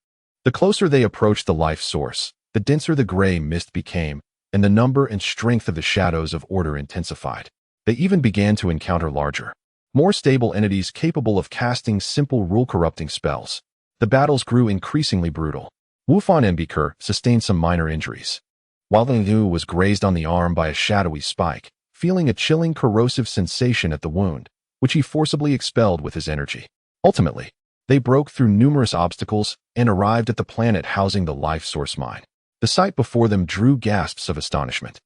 Speaker 1: The closer they approached the life source, the denser the gray mist became, and the number and strength of the shadows of order intensified. They even began to encounter larger, more stable entities capable of casting simple rule-corrupting spells. The battles grew increasingly brutal. Wufan Mbiker sustained some minor injuries, while Liu was grazed on the arm by a shadowy spike, feeling a chilling corrosive sensation at the wound, which he forcibly expelled with his energy. Ultimately, they broke through numerous obstacles and arrived at the planet housing the life source mine. The sight before them drew gasps of astonishment.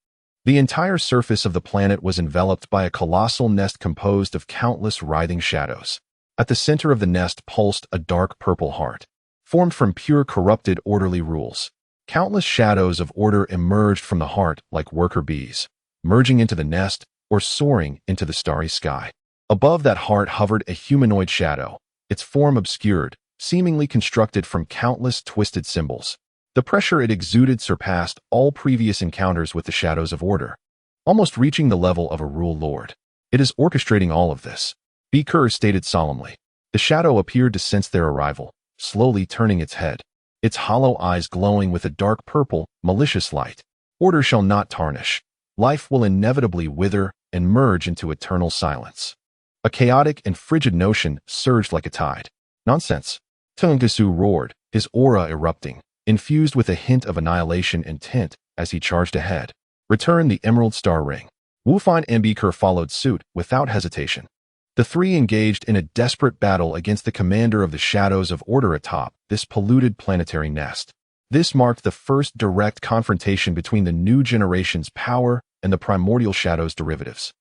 Speaker 1: The entire surface of the planet was enveloped by a colossal nest composed of countless writhing shadows. At the center of the nest pulsed a dark purple heart, formed from pure corrupted orderly rules. Countless shadows of order emerged from the heart like worker bees, merging into the nest or soaring into the starry sky. Above that heart hovered a humanoid shadow, its form obscured, seemingly constructed from countless twisted symbols. The pressure it exuded surpassed all previous encounters with the shadows of order, almost reaching the level of a rule lord. It is orchestrating all of this, Beaker stated solemnly. The shadow appeared to sense their arrival, slowly turning its head, its hollow eyes glowing with a dark purple, malicious light. Order shall not tarnish. Life will inevitably wither and merge into eternal silence. A chaotic and frigid notion surged like a tide. Nonsense. Tungusu roared, his aura erupting, infused with a hint of annihilation intent as he charged ahead. Return the Emerald Star Ring. Wufan Mbiker followed suit without hesitation. The three engaged in a desperate battle against the commander of the shadows of order atop this polluted planetary nest. This marked the first direct confrontation between the new generation's power and the primordial shadows derivatives,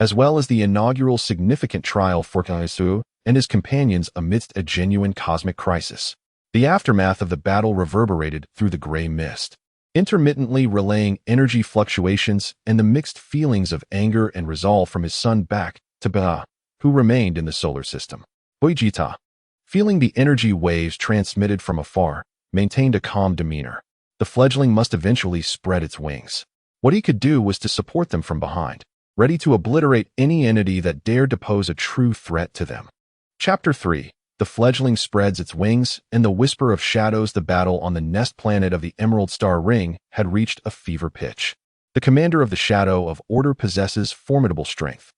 Speaker 1: as well as the inaugural significant trial for Kaisu and his companions amidst a genuine cosmic crisis. The aftermath of the battle reverberated through the gray mist, intermittently relaying energy fluctuations and the mixed feelings of anger and resolve from his son back to Ba, who remained in the solar system. Vegeta, feeling the energy waves transmitted from afar, maintained a calm demeanor. The fledgling must eventually spread its wings. What he could do was to support them from behind, ready to obliterate any entity that dared to pose a true threat to them. Chapter 3. The fledgling spreads its wings, and the whisper of shadows. The battle on the nest planet of the Emerald Star Ring had reached a fever pitch. The commander of the Shadow of Order possesses formidable strength,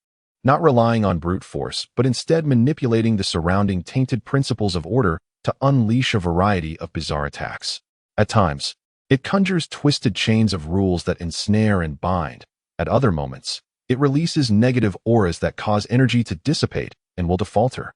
Speaker 1: not relying on brute force, but instead manipulating the surrounding tainted principles of order to unleash a variety of bizarre attacks. At times, it conjures twisted chains of rules that ensnare and bind. At other moments, it releases negative auras that cause energy to dissipate and will falter.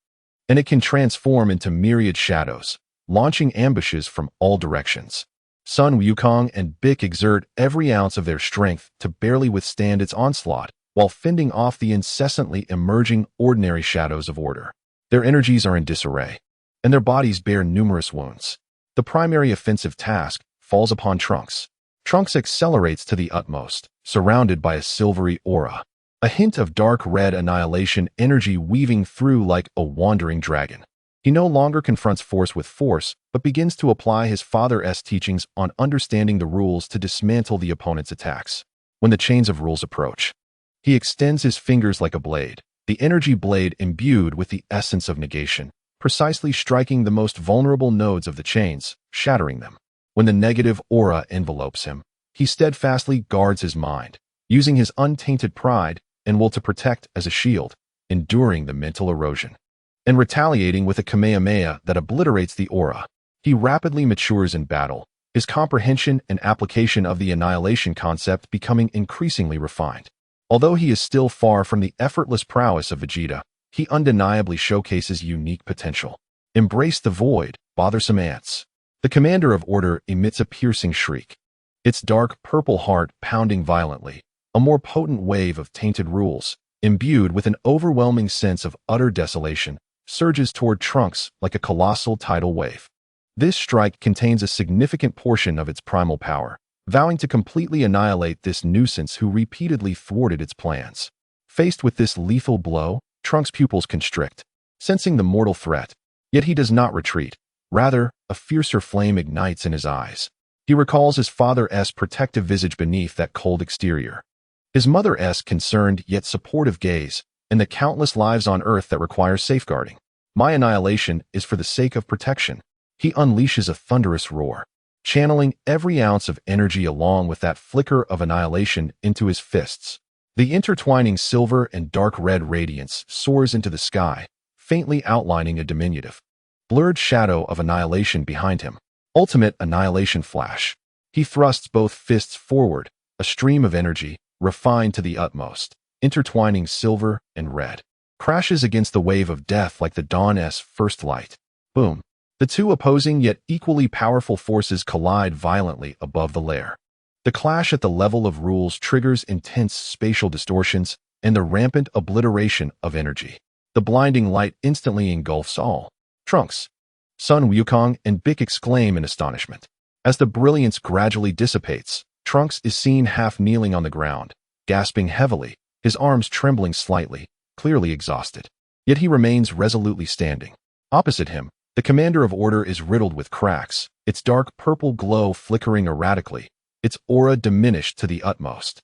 Speaker 1: And it can transform into myriad shadows, launching ambushes from all directions. Sun Wukong and Bic exert every ounce of their strength to barely withstand its onslaught, while fending off the incessantly emerging ordinary shadows of order. Their energies are in disarray, and their bodies bear numerous wounds. The primary offensive task falls upon Trunks. Trunks accelerates to the utmost, surrounded by a silvery aura, a hint of dark red annihilation energy weaving through like a wandering dragon. He no longer confronts force with force, but begins to apply his father's teachings on understanding the rules to dismantle the opponent's attacks. When the chains of rules approach, he extends his fingers like a blade, the energy blade imbued with the essence of negation, precisely striking the most vulnerable nodes of the chains, shattering them. When the negative aura envelopes him, he steadfastly guards his mind, using his untainted pride and will to protect as a shield, enduring the mental erosion, and retaliating with a Kamehameha that obliterates the aura. He rapidly matures in battle, his comprehension and application of the annihilation concept becoming increasingly refined. Although he is still far from the effortless prowess of Vegeta, he undeniably showcases unique potential. Embrace the void, bothersome ants. The commander of order emits a piercing shriek. Its dark purple heart pounding violently, a more potent wave of tainted rules, imbued with an overwhelming sense of utter desolation, surges toward Trunks like a colossal tidal wave. This strike contains a significant portion of its primal power, vowing to completely annihilate this nuisance who repeatedly thwarted its plans. Faced with this lethal blow, Trunks' pupils constrict, sensing the mortal threat. Yet he does not retreat. Rather, a fiercer flame ignites in his eyes. He recalls his father's protective visage beneath that cold exterior, his mother's concerned yet supportive gaze, and the countless lives on Earth that require safeguarding. My annihilation is for the sake of protection. He unleashes a thunderous roar, channeling every ounce of energy along with that flicker of annihilation into his fists. The intertwining silver and dark red radiance soars into the sky, faintly outlining a diminutive, blurred shadow of annihilation behind him. Ultimate annihilation flash. He thrusts both fists forward, a stream of energy, refined to the utmost, intertwining silver and red, crashes against the wave of death like the dawn's first light. Boom. The two opposing yet equally powerful forces collide violently above the lair. The clash at the level of rules triggers intense spatial distortions and the rampant obliteration of energy. The blinding light instantly engulfs all. Trunks, Sun Wukong, and Bick exclaim in astonishment. As the brilliance gradually dissipates, Trunks is seen half kneeling on the ground, gasping heavily, his arms trembling slightly, clearly exhausted. Yet he remains resolutely standing. Opposite him, the commander of order is riddled with cracks, its dark purple glow flickering erratically, its aura diminished to the utmost.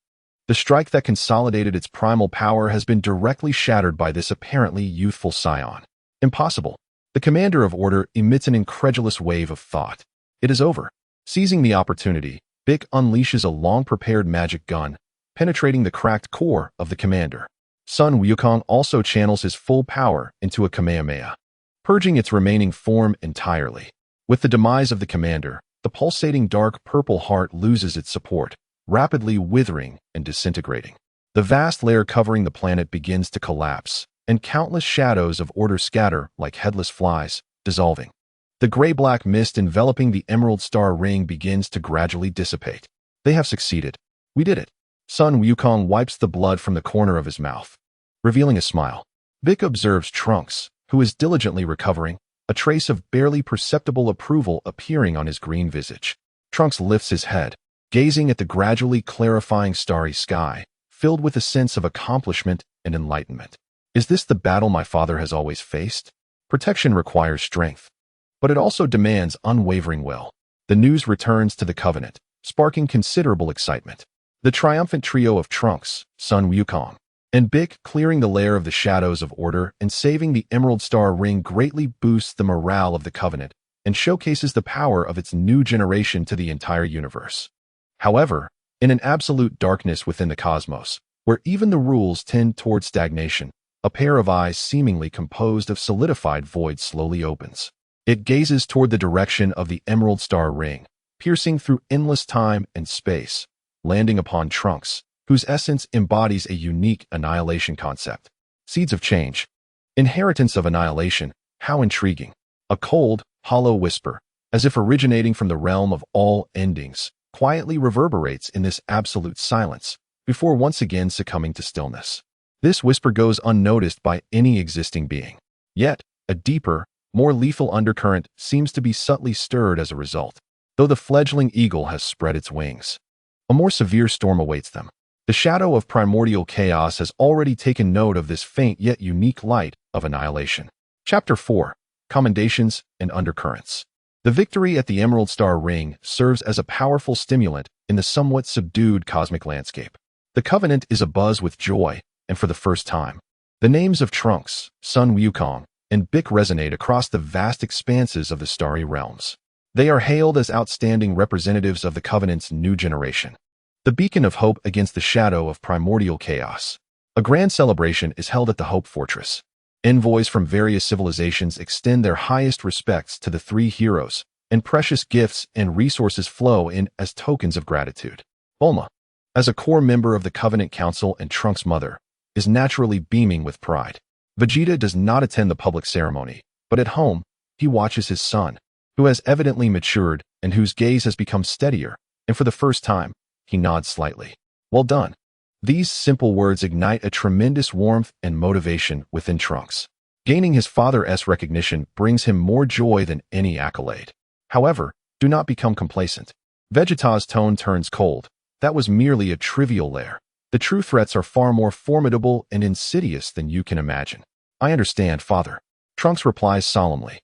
Speaker 1: The strike that consolidated its primal power has been directly shattered by this apparently youthful scion. Impossible. The commander of order emits an incredulous wave of thought. It is over. Seizing the opportunity, Bick unleashes a long-prepared magic gun, penetrating the cracked core of the commander. Sun Wukong also channels his full power into a Kamehameha, purging its remaining form entirely. With the demise of the commander, the pulsating dark purple heart loses its support, rapidly withering and disintegrating. The vast layer covering the planet begins to collapse, and countless shadows of order scatter like headless flies, dissolving. The gray-black mist enveloping the Emerald Star Ring begins to gradually dissipate. They have succeeded. We did it. Sun Wukong wipes the blood from the corner of his mouth, revealing a smile. Bick observes Trunks, who is diligently recovering, a trace of barely perceptible approval appearing on his green visage. Trunks lifts his head, gazing at the gradually clarifying starry sky, filled with a sense of accomplishment and enlightenment. Is this the battle my father has always faced? Protection requires strength, but it also demands unwavering will. The news returns to the Covenant, sparking considerable excitement. The triumphant trio of Trunks, Sun Wukong, and Bick clearing the lair of the shadows of order and saving the Emerald Star Ring greatly boosts the morale of the Covenant and showcases the power of its new generation to the entire universe. However, in an absolute darkness within the cosmos, where even the rules tend toward stagnation, a pair of eyes seemingly composed of solidified void slowly opens. It gazes toward the direction of the Emerald Star Ring, piercing through endless time and space, landing upon Trunks, whose essence embodies a unique annihilation concept. Seeds of change. Inheritance of annihilation, how intriguing. A cold, hollow whisper, as if originating from the realm of all endings, quietly reverberates in this absolute silence, before once again succumbing to stillness. This whisper goes unnoticed by any existing being. Yet, a deeper, more lethal undercurrent seems to be subtly stirred as a result, though the fledgling eagle has spread its wings. A more severe storm awaits them. The shadow of primordial chaos has already taken note of this faint yet unique light of annihilation. Chapter 4. Commendations and Undercurrents. The victory at the Emerald Star Ring serves as a powerful stimulant in the somewhat subdued cosmic landscape. The Covenant is abuzz with joy, and for the first time, the names of Trunks, Sun Wukong, and Bick resonate across the vast expanses of the starry realms. They are hailed as outstanding representatives of the Covenant's new generation, the beacon of hope against the shadow of primordial chaos. A grand celebration is held at the Hope Fortress. Envoys from various civilizations extend their highest respects to the three heroes, and precious gifts and resources flow in as tokens of gratitude. Bulma, as a core member of the Covenant Council and Trunks' mother, is naturally beaming with pride. Vegeta does not attend the public ceremony, but at home, he he watches his son, who has evidently matured and whose gaze has become steadier, and for the first time, he nods slightly. Well done. These simple words ignite a tremendous warmth and motivation within Trunks. Gaining his father's recognition brings him more joy than any accolade. However, do not become complacent. Vegeta's tone turns cold. That was merely a trivial lair. The true threats are far more formidable and insidious than you can imagine. I understand, father. Trunks replies solemnly.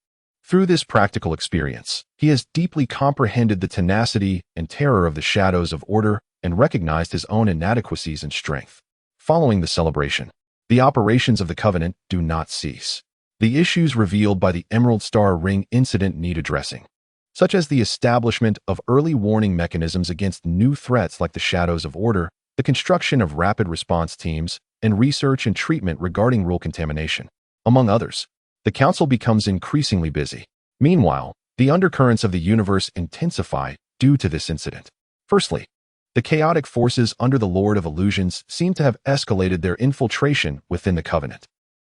Speaker 1: Through this practical experience, he has deeply comprehended the tenacity and terror of the shadows of order and recognized his own inadequacies and strength. Following the celebration, the operations of the Covenant do not cease. The issues revealed by the Emerald Star Ring incident need addressing, such as the establishment of early warning mechanisms against new threats like the Shadows of Order, the construction of rapid response teams, and research and treatment regarding rule contamination. Among others, the Council becomes increasingly busy. Meanwhile, the undercurrents of the universe intensify due to this incident. Firstly, the chaotic forces under the Lord of Illusions seem to have escalated their infiltration within the Covenant.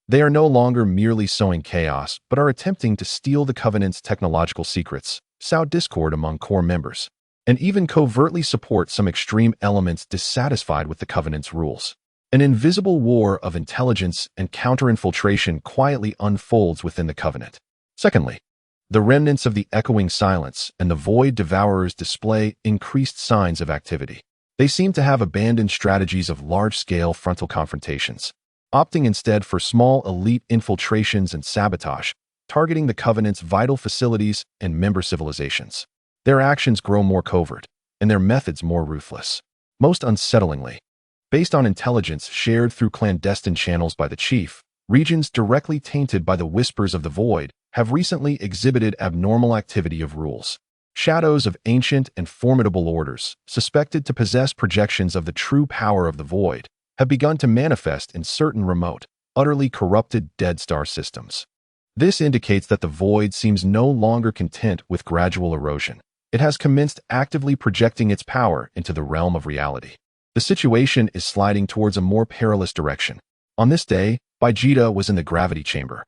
Speaker 1: They are no longer merely sowing chaos, but are attempting to steal the Covenant's technological secrets, sow discord among core members, and even covertly support some extreme elements dissatisfied with the Covenant's rules. An invisible war of intelligence and counter-infiltration quietly unfolds within the Covenant. Secondly, the remnants of the Echoing Silence and the Void Devourers display increased signs of activity. They seem to have abandoned strategies of large-scale frontal confrontations, opting instead for small elite infiltrations and sabotage, targeting the Covenant's vital facilities and member civilizations. Their actions grow more covert, and their methods more ruthless. Most unsettlingly, based on intelligence shared through clandestine channels by the Chief, regions directly tainted by the Whispers of the Void have recently exhibited abnormal activity of rules. Shadows of ancient and formidable orders, suspected to possess projections of the true power of the Void, have begun to manifest in certain remote, utterly corrupted dead star systems. This indicates that the Void seems no longer content with gradual erosion. It has commenced actively projecting its power into the realm of reality. The situation is sliding towards a more perilous direction. On this day, Vegeta was in the gravity chamber,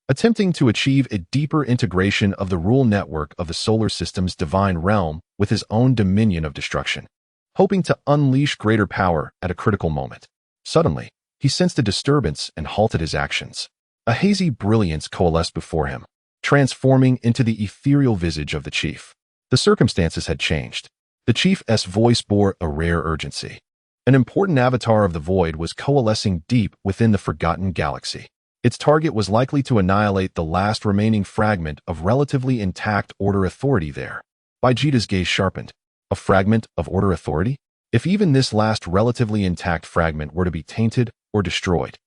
Speaker 1: attempting to achieve a deeper integration of the rule network of the solar system's divine realm with his own dominion of destruction, hoping to unleash greater power at a critical moment. Suddenly, he sensed a disturbance and halted his actions. A hazy brilliance coalesced before him, transforming into the ethereal visage of the Chief. The circumstances had changed. The Chief's voice bore a rare urgency. An important avatar of the Void was coalescing deep within the Forgotten Galaxy. Its target was likely to annihilate the last remaining fragment of relatively intact Order authority there. Vegeta's gaze sharpened. A fragment of Order authority? If even this last relatively intact fragment were to be tainted or destroyed,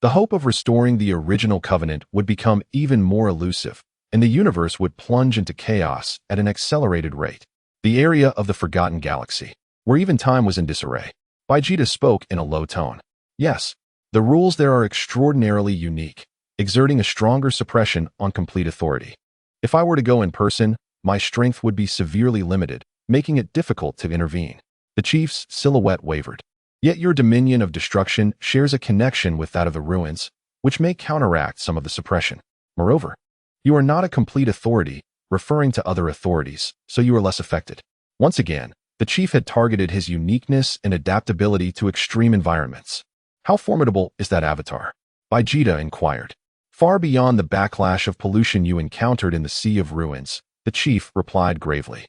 Speaker 1: the hope of restoring the original Covenant would become even more elusive, and the universe would plunge into chaos at an accelerated rate. The area of the Forgotten Galaxy, where even time was in disarray. Vegeta spoke in a low tone. Yes, the rules there are extraordinarily unique, exerting a stronger suppression on complete authority. If I were to go in person, my strength would be severely limited, making it difficult to intervene. The Chief's silhouette wavered. Yet your dominion of destruction shares a connection with that of the ruins, which may counteract some of the suppression. Moreover, you are not a complete authority, referring to other authorities, so you are less affected. Once again, the Chief had targeted his uniqueness and adaptability to extreme environments. How formidable is that avatar? Vegeta inquired. Far beyond the backlash of pollution you encountered in the Sea of Ruins, the Chief replied gravely.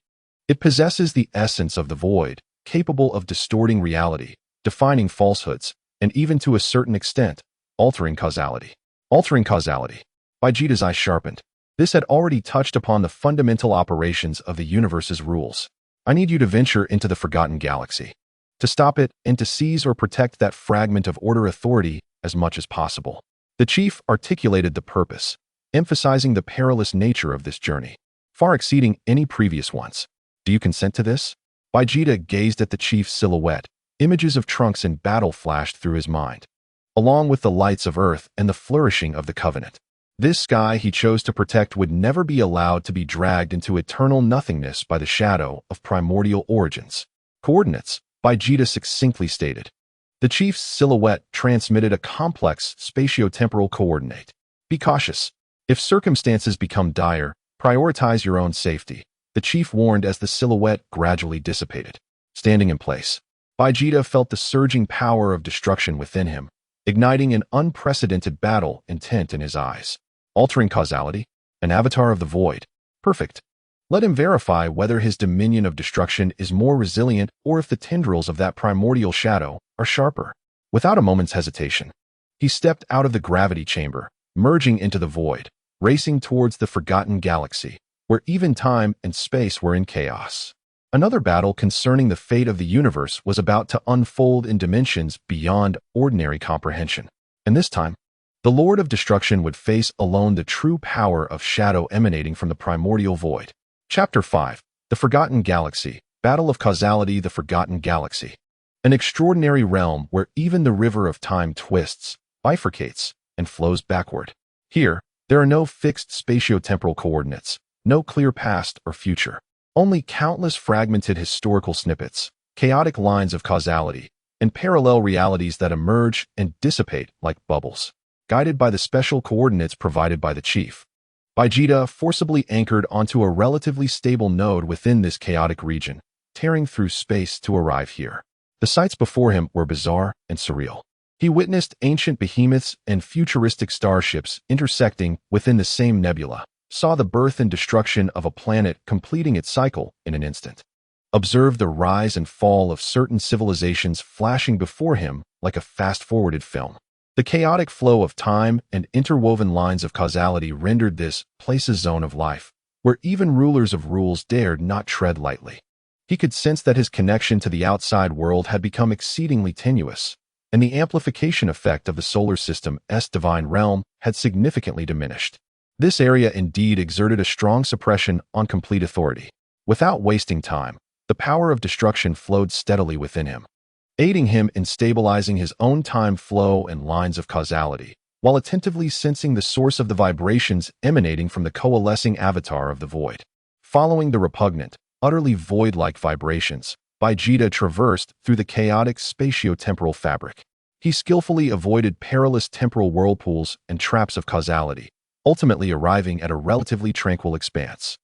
Speaker 1: It possesses the essence of the Void, capable of distorting reality, defining falsehoods, and even to a certain extent, altering causality. Altering causality. Vegeta's eyes sharpened. This had already touched upon the fundamental operations of the universe's rules. I need you to venture into the Forgotten Galaxy, to stop it and to seize or protect that fragment of Order authority as much as possible. The Chief articulated the purpose, emphasizing the perilous nature of this journey, far exceeding any previous ones. Do you consent to this? Vegeta gazed at the Chief's silhouette. Images of Trunks in battle flashed through his mind, along with the lights of Earth and the flourishing of the Covenant. This sky he chose to protect would never be allowed to be dragged into eternal nothingness by the shadow of primordial origins. Coordinates, Vegeta succinctly stated. The Chief's silhouette transmitted a complex spatio-temporal coordinate. Be cautious. If circumstances become dire, Prioritize your own safety, the chief warned as the silhouette gradually dissipated. Standing in place, Vegeta felt the surging power of destruction within him, igniting an unprecedented battle intent in his eyes. Altering causality? An avatar of the void. Perfect. Let him verify whether his dominion of destruction is more resilient or if the tendrils of that primordial shadow are sharper. Without a moment's hesitation, he stepped out of the gravity chamber, merging into the void, racing towards the forgotten galaxy, where even time and space were in chaos. Another battle concerning the fate of the universe was about to unfold in dimensions beyond ordinary comprehension. And this time, the Lord of Destruction would face alone the true power of shadow emanating from the primordial void. Chapter 5. The Forgotten Galaxy. Battle of Causality. The Forgotten Galaxy. An extraordinary realm where even the river of time twists, bifurcates, and flows backward. Here, there are no fixed spatio-temporal coordinates, no clear past or future. Only countless fragmented historical snippets, chaotic lines of causality, and parallel realities that emerge and dissipate like bubbles, guided by the special coordinates provided by the chief. Vegeta forcibly anchored onto a relatively stable node within this chaotic region, tearing through space to arrive here. The sights before him were bizarre and surreal. He witnessed ancient behemoths and futuristic starships intersecting within the same nebula, saw the birth and destruction of a planet completing its cycle in an instant, observed the rise and fall of certain civilizations flashing before him like a fast-forwarded film. The chaotic flow of time and interwoven lines of causality rendered this place a zone of life, where even rulers of rules dared not tread lightly. He could sense that his connection to the outside world had become exceedingly tenuous, and the amplification effect of the solar system's divine realm had significantly diminished. This area indeed exerted a strong suppression on complete authority. Without wasting time, the power of destruction flowed steadily within him, aiding him in stabilizing his own time flow and lines of causality, while attentively sensing the source of the vibrations emanating from the coalescing avatar of the void. Following the repugnant, utterly void-like vibrations, Vegeta traversed through the chaotic spatio-temporal fabric. He skillfully avoided perilous temporal whirlpools and traps of causality, ultimately arriving at a relatively tranquil expanse.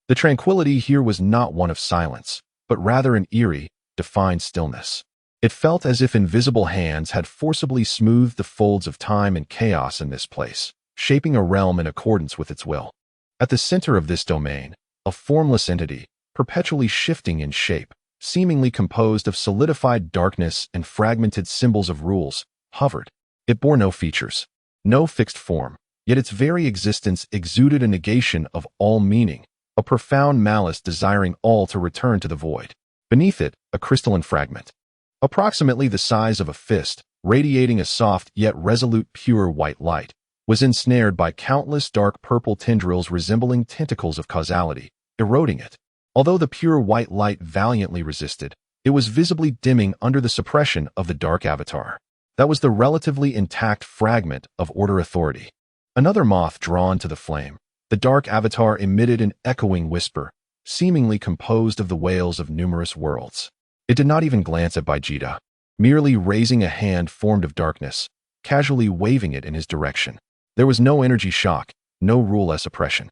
Speaker 1: The tranquility here was not one of silence, but rather an eerie, defined stillness. It felt as if invisible hands had forcibly smoothed the folds of time and chaos in this place, shaping a realm in accordance with its will. At the center of this domain, a formless entity, perpetually shifting in shape, seemingly composed of solidified darkness and fragmented symbols of rules, hovered. It bore no features, no fixed form, yet its very existence exuded a negation of all meaning, a profound malice desiring all to return to the void. Beneath it, a crystalline fragment, approximately the size of a fist, radiating a soft yet resolute pure white light, was ensnared by countless dark purple tendrils resembling tentacles of causality, eroding it. Although the pure white light valiantly resisted, it was visibly dimming under the suppression of the dark avatar. That was the relatively intact fragment of order authority. Another moth drawn to the flame, the dark avatar emitted an echoing whisper, seemingly composed of the wails of numerous worlds. It did not even glance at Vegeta, merely raising a hand formed of darkness, casually waving it in his direction. There was no energy shock, no rule-less oppression.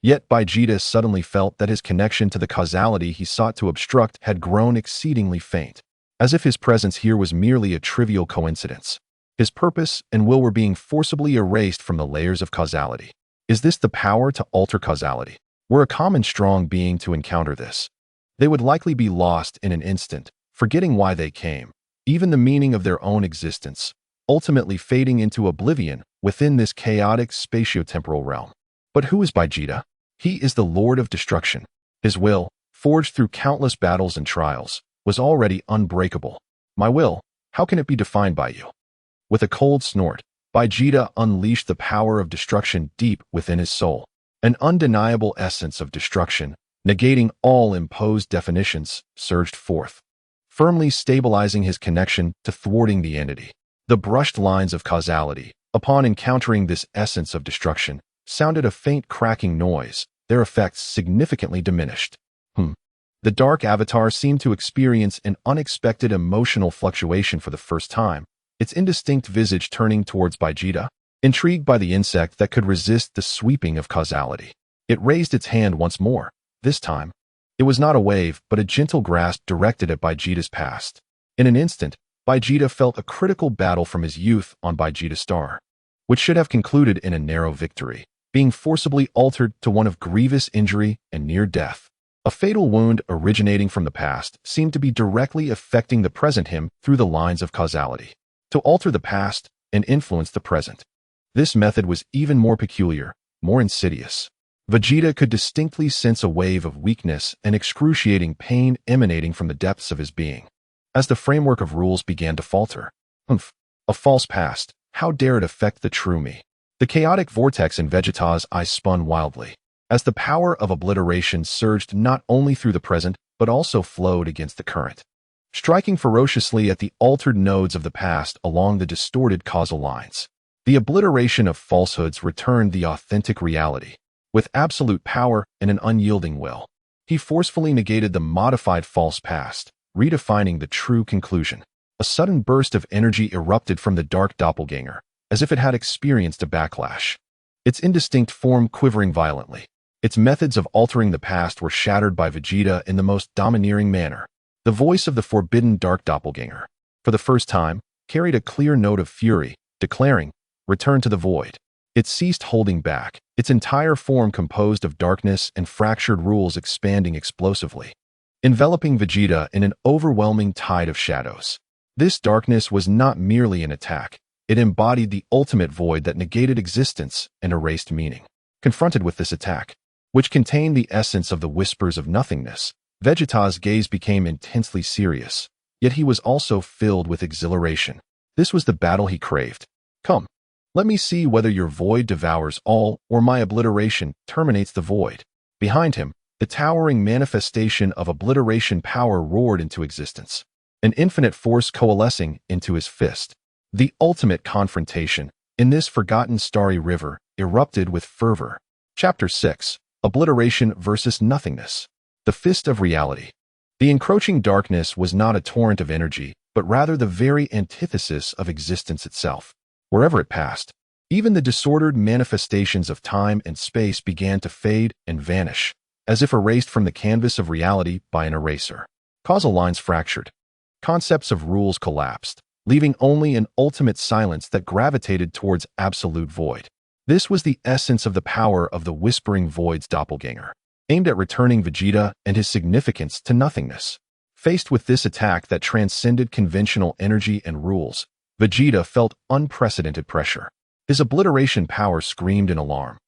Speaker 1: Yet Vegeta suddenly felt that his connection to the causality he sought to obstruct had grown exceedingly faint, as if his presence here was merely a trivial coincidence. His purpose and will were being forcibly erased from the layers of causality. Is this the power to alter causality? Were a common strong being to encounter this, they would likely be lost in an instant, forgetting why they came, even the meaning of their own existence, ultimately fading into oblivion within this chaotic spatio-temporal realm. But who is Vegeta? He is the Lord of Destruction. His will, forged through countless battles and trials, was already unbreakable. My will, how can it be defined by you? With a cold snort, Vegeta unleashed the power of destruction deep within his soul, an undeniable essence of destruction, negating all imposed definitions, surged forth, firmly stabilizing his connection to thwarting the entity. The brushed lines of causality, upon encountering this essence of destruction, sounded a faint cracking noise, their effects significantly diminished. The dark avatar seemed to experience an unexpected emotional fluctuation for the first time, its indistinct visage turning towards Vegeta, intrigued by the insect that could resist the sweeping of causality. It raised its hand once more. This time, it was not a wave, but a gentle grasp directed at Vegeta's past. In an instant, Vegeta felt a critical battle from his youth on Vegeta Star, which should have concluded in a narrow victory, being forcibly altered to one of grievous injury and near death. A fatal wound originating from the past seemed to be directly affecting the present him through the lines of causality, to alter the past and influence the present. This method was even more peculiar, more insidious. Vegeta could distinctly sense a wave of weakness and excruciating pain emanating from the depths of his being. As the framework of rules began to falter, a false past, how dare it affect the true me? The chaotic vortex in Vegeta's eyes spun wildly, as the power of obliteration surged not only through the present, but also flowed against the current, striking ferociously at the altered nodes of the past along the distorted causal lines. The obliteration of falsehoods returned the authentic reality. With absolute power and an unyielding will, he forcefully negated the modified false past, redefining the true conclusion. A sudden burst of energy erupted from the dark doppelganger, as if it had experienced a backlash, its indistinct form quivering violently. Its methods of altering the past were shattered by Vegeta in the most domineering manner. The voice of the forbidden dark doppelganger, for the first time, carried a clear note of fury, declaring, "Return to the void." It ceased holding back, its entire form composed of darkness and fractured rules expanding explosively, enveloping Vegeta in an overwhelming tide of shadows. This darkness was not merely an attack. It embodied the ultimate void that negated existence and erased meaning. Confronted with this attack, which contained the essence of the whispers of nothingness, Vegeta's gaze became intensely serious, yet he was also filled with exhilaration. This was the battle he craved. Come, let me see whether your void devours all or my obliteration terminates the void. Behind him, the towering manifestation of obliteration power roared into existence, an infinite force coalescing into his fist. The ultimate confrontation, in this forgotten starry river, erupted with fervor. Chapter 6. Obliteration versus Nothingness. The Fist of Reality. The encroaching darkness was not a torrent of energy, but rather the very antithesis of existence itself. Wherever it passed, even the disordered manifestations of time and space began to fade and vanish, as if erased from the canvas of reality by an eraser. Causal lines fractured. Concepts of rules collapsed, leaving only an ultimate silence that gravitated towards absolute void. This was the essence of the power of the Whispering Void's doppelganger, aimed at returning Vegeta and his significance to nothingness. Faced with this attack that transcended conventional energy and rules, Vegeta felt unprecedented pressure. His obliteration power screamed in alarm,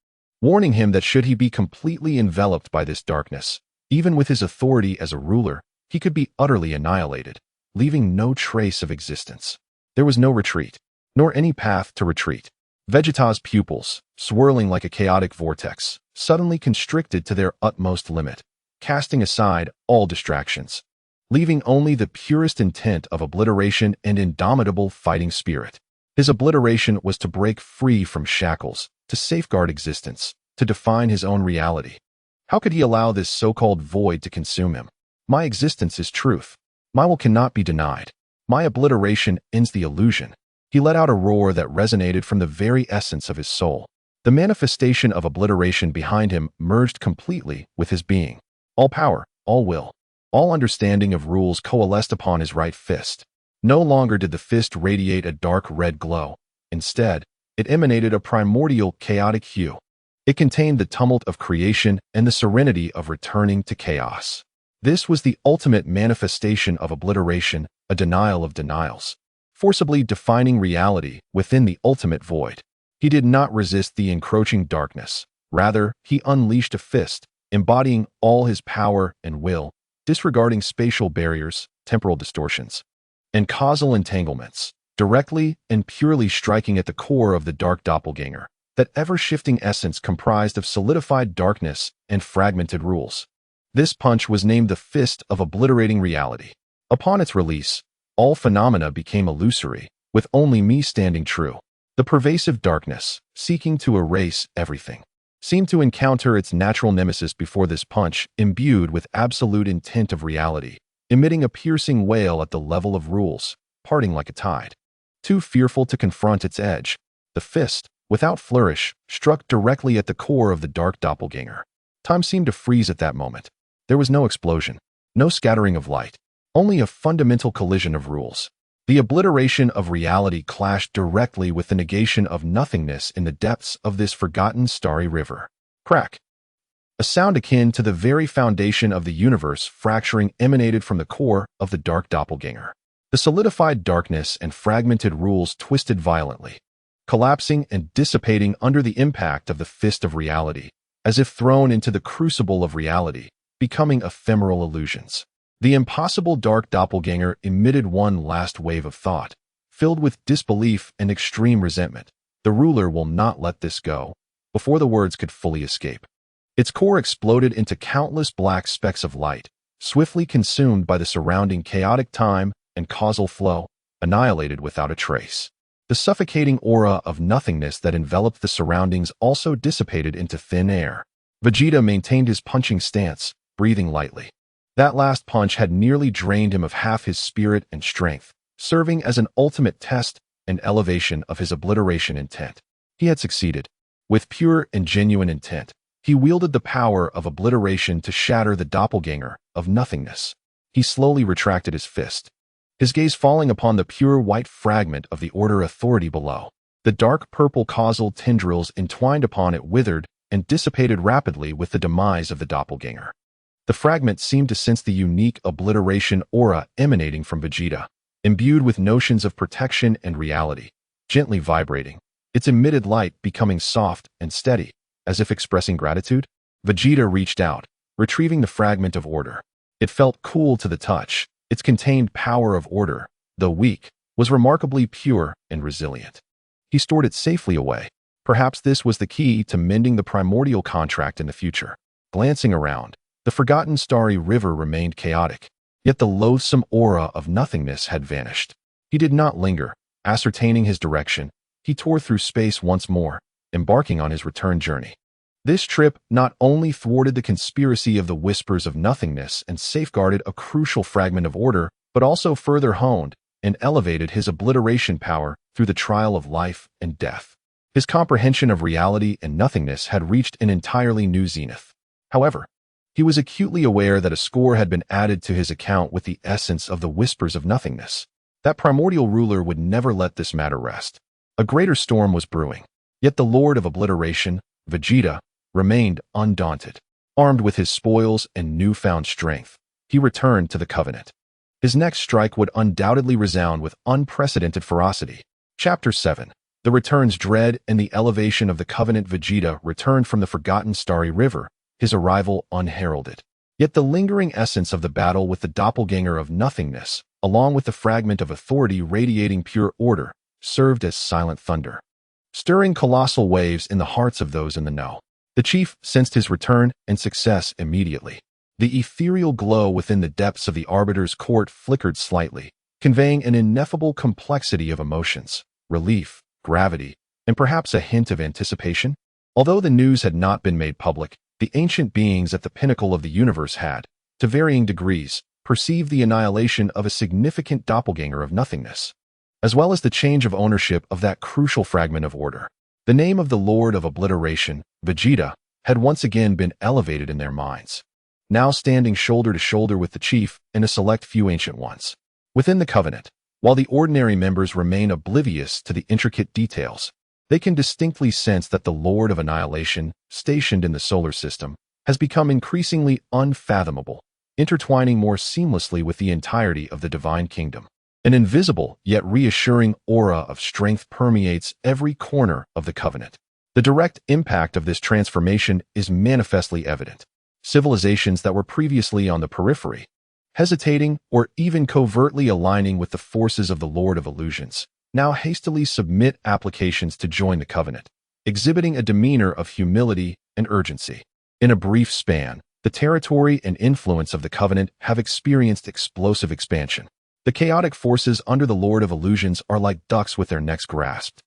Speaker 1: warning him that should he be completely enveloped by this darkness, even with his authority as a ruler, he could be utterly annihilated, leaving no trace of existence. There was no retreat, nor any path to retreat. Vegeta's pupils, swirling like a chaotic vortex, suddenly constricted to their utmost limit, casting aside all distractions, leaving only the purest intent of obliteration and indomitable fighting spirit. His obliteration was to break free from shackles, to safeguard existence, to define his own reality. How could he allow this so-called void to consume him? My existence is truth. My will cannot be denied. My obliteration ends the illusion. He let out a roar that resonated from the very essence of his soul. The manifestation of obliteration behind him merged completely with his being. All power, all will, all understanding of rules coalesced upon his right fist. No longer did the fist radiate a dark red glow. Instead, it emanated a primordial, chaotic hue. It contained the tumult of creation and the serenity of returning to chaos. This was the ultimate manifestation of obliteration, a denial of denials, forcibly defining reality within the ultimate void. He did not resist the encroaching darkness. Rather, he unleashed a fist, embodying all his power and will, disregarding spatial barriers, temporal distortions, and causal entanglements, directly and purely striking at the core of the dark doppelganger, that ever-shifting essence comprised of solidified darkness and fragmented rules. This punch was named the Fist of Obliterating Reality. Upon its release, all phenomena became illusory, with only me standing true. The pervasive darkness, seeking to erase everything, seemed to encounter its natural nemesis before this punch, imbued with absolute intent of reality, emitting a piercing wail at the level of rules, parting like a tide. Too fearful to confront its edge, the fist, without flourish, struck directly at the core of the dark doppelganger. Time seemed to freeze at that moment. There was no explosion, no scattering of light, only a fundamental collision of rules. The obliteration of reality clashed directly with the negation of nothingness in the depths of this forgotten starry river. Crack. A sound akin to the very foundation of the universe fracturing emanated from the core of the dark doppelganger. The solidified darkness and fragmented rules twisted violently, collapsing and dissipating under the impact of the fist of reality, as if thrown into the crucible of reality, becoming ephemeral illusions. The impossible dark doppelganger emitted one last wave of thought, filled with disbelief and extreme resentment. The ruler will not let this go, before the words could fully escape. Its core exploded into countless black specks of light, swiftly consumed by the surrounding chaotic time and causal flow, annihilated without a trace. The suffocating aura of nothingness that enveloped the surroundings also dissipated into thin air. Vegeta maintained his punching stance, breathing lightly. That last punch had nearly drained him of half his spirit and strength, serving as an ultimate test and elevation of his obliteration intent. He had succeeded. With pure and genuine intent, he wielded the power of obliteration to shatter the doppelganger of nothingness. He slowly retracted his fist, his gaze falling upon the pure white fragment of the order authority below. The dark purple causal tendrils entwined upon it withered and dissipated rapidly with the demise of the doppelganger. The fragment seemed to sense the unique obliteration aura emanating from Vegeta, imbued with notions of protection and reality, gently vibrating, its emitted light becoming soft and steady, as if expressing gratitude. Vegeta reached out, retrieving the fragment of order. It felt cool to the touch. Its contained power of order, though weak, was remarkably pure and resilient. He stored it safely away. Perhaps this was the key to mending the primordial contract in the future. Glancing around, the forgotten starry river remained chaotic, yet the loathsome aura of nothingness had vanished. He did not linger. Ascertaining his direction, he tore through space once more, embarking on his return journey. This trip not only thwarted the conspiracy of the whispers of nothingness and safeguarded a crucial fragment of order, but also further honed and elevated his obliteration power through the trial of life and death. His comprehension of reality and nothingness had reached an entirely new zenith. However, he was acutely aware that a score had been added to his account with the essence of the whispers of nothingness. That primordial ruler would never let this matter rest. A greater storm was brewing. Yet the Lord of Obliteration, Vegeta, remained undaunted. Armed with his spoils and newfound strength, he returned to the Covenant. His next strike would undoubtedly resound with unprecedented ferocity. Chapter 7. The Return's Dread and the Elevation of the Covenant. Vegeta returned from the forgotten starry river, his arrival unheralded. Yet the lingering essence of the battle with the doppelganger of nothingness, along with the fragment of authority radiating pure order, served as silent thunder, stirring colossal waves in the hearts of those in the know. The chief sensed his return and success immediately. The ethereal glow within the depths of the Arbiter's court flickered slightly, conveying an ineffable complexity of emotions, relief, gravity, and perhaps a hint of anticipation. Although the news had not been made public, the ancient beings at the pinnacle of the universe had, to varying degrees, perceived the annihilation of a significant doppelganger of nothingness, as well as the change of ownership of that crucial fragment of order. The name of the Lord of Obliteration, Vegeta, had once again been elevated in their minds, now standing shoulder to shoulder with the chief and a select few ancient ones. Within the Covenant, while the ordinary members remain oblivious to the intricate details, they can distinctly sense that the Lord of Annihilation, stationed in the solar system, has become increasingly unfathomable, intertwining more seamlessly with the entirety of the Divine Kingdom. An invisible yet reassuring aura of strength permeates every corner of the Covenant. The direct impact of this transformation is manifestly evident. Civilizations that were previously on the periphery, hesitating or even covertly aligning with the forces of the Lord of Illusions, now hastily submit applications to join the Covenant, exhibiting a demeanor of humility and urgency. In a brief span, the territory and influence of the Covenant have experienced explosive expansion. The chaotic forces under the Lord of Illusions are like ducks with their necks grasped,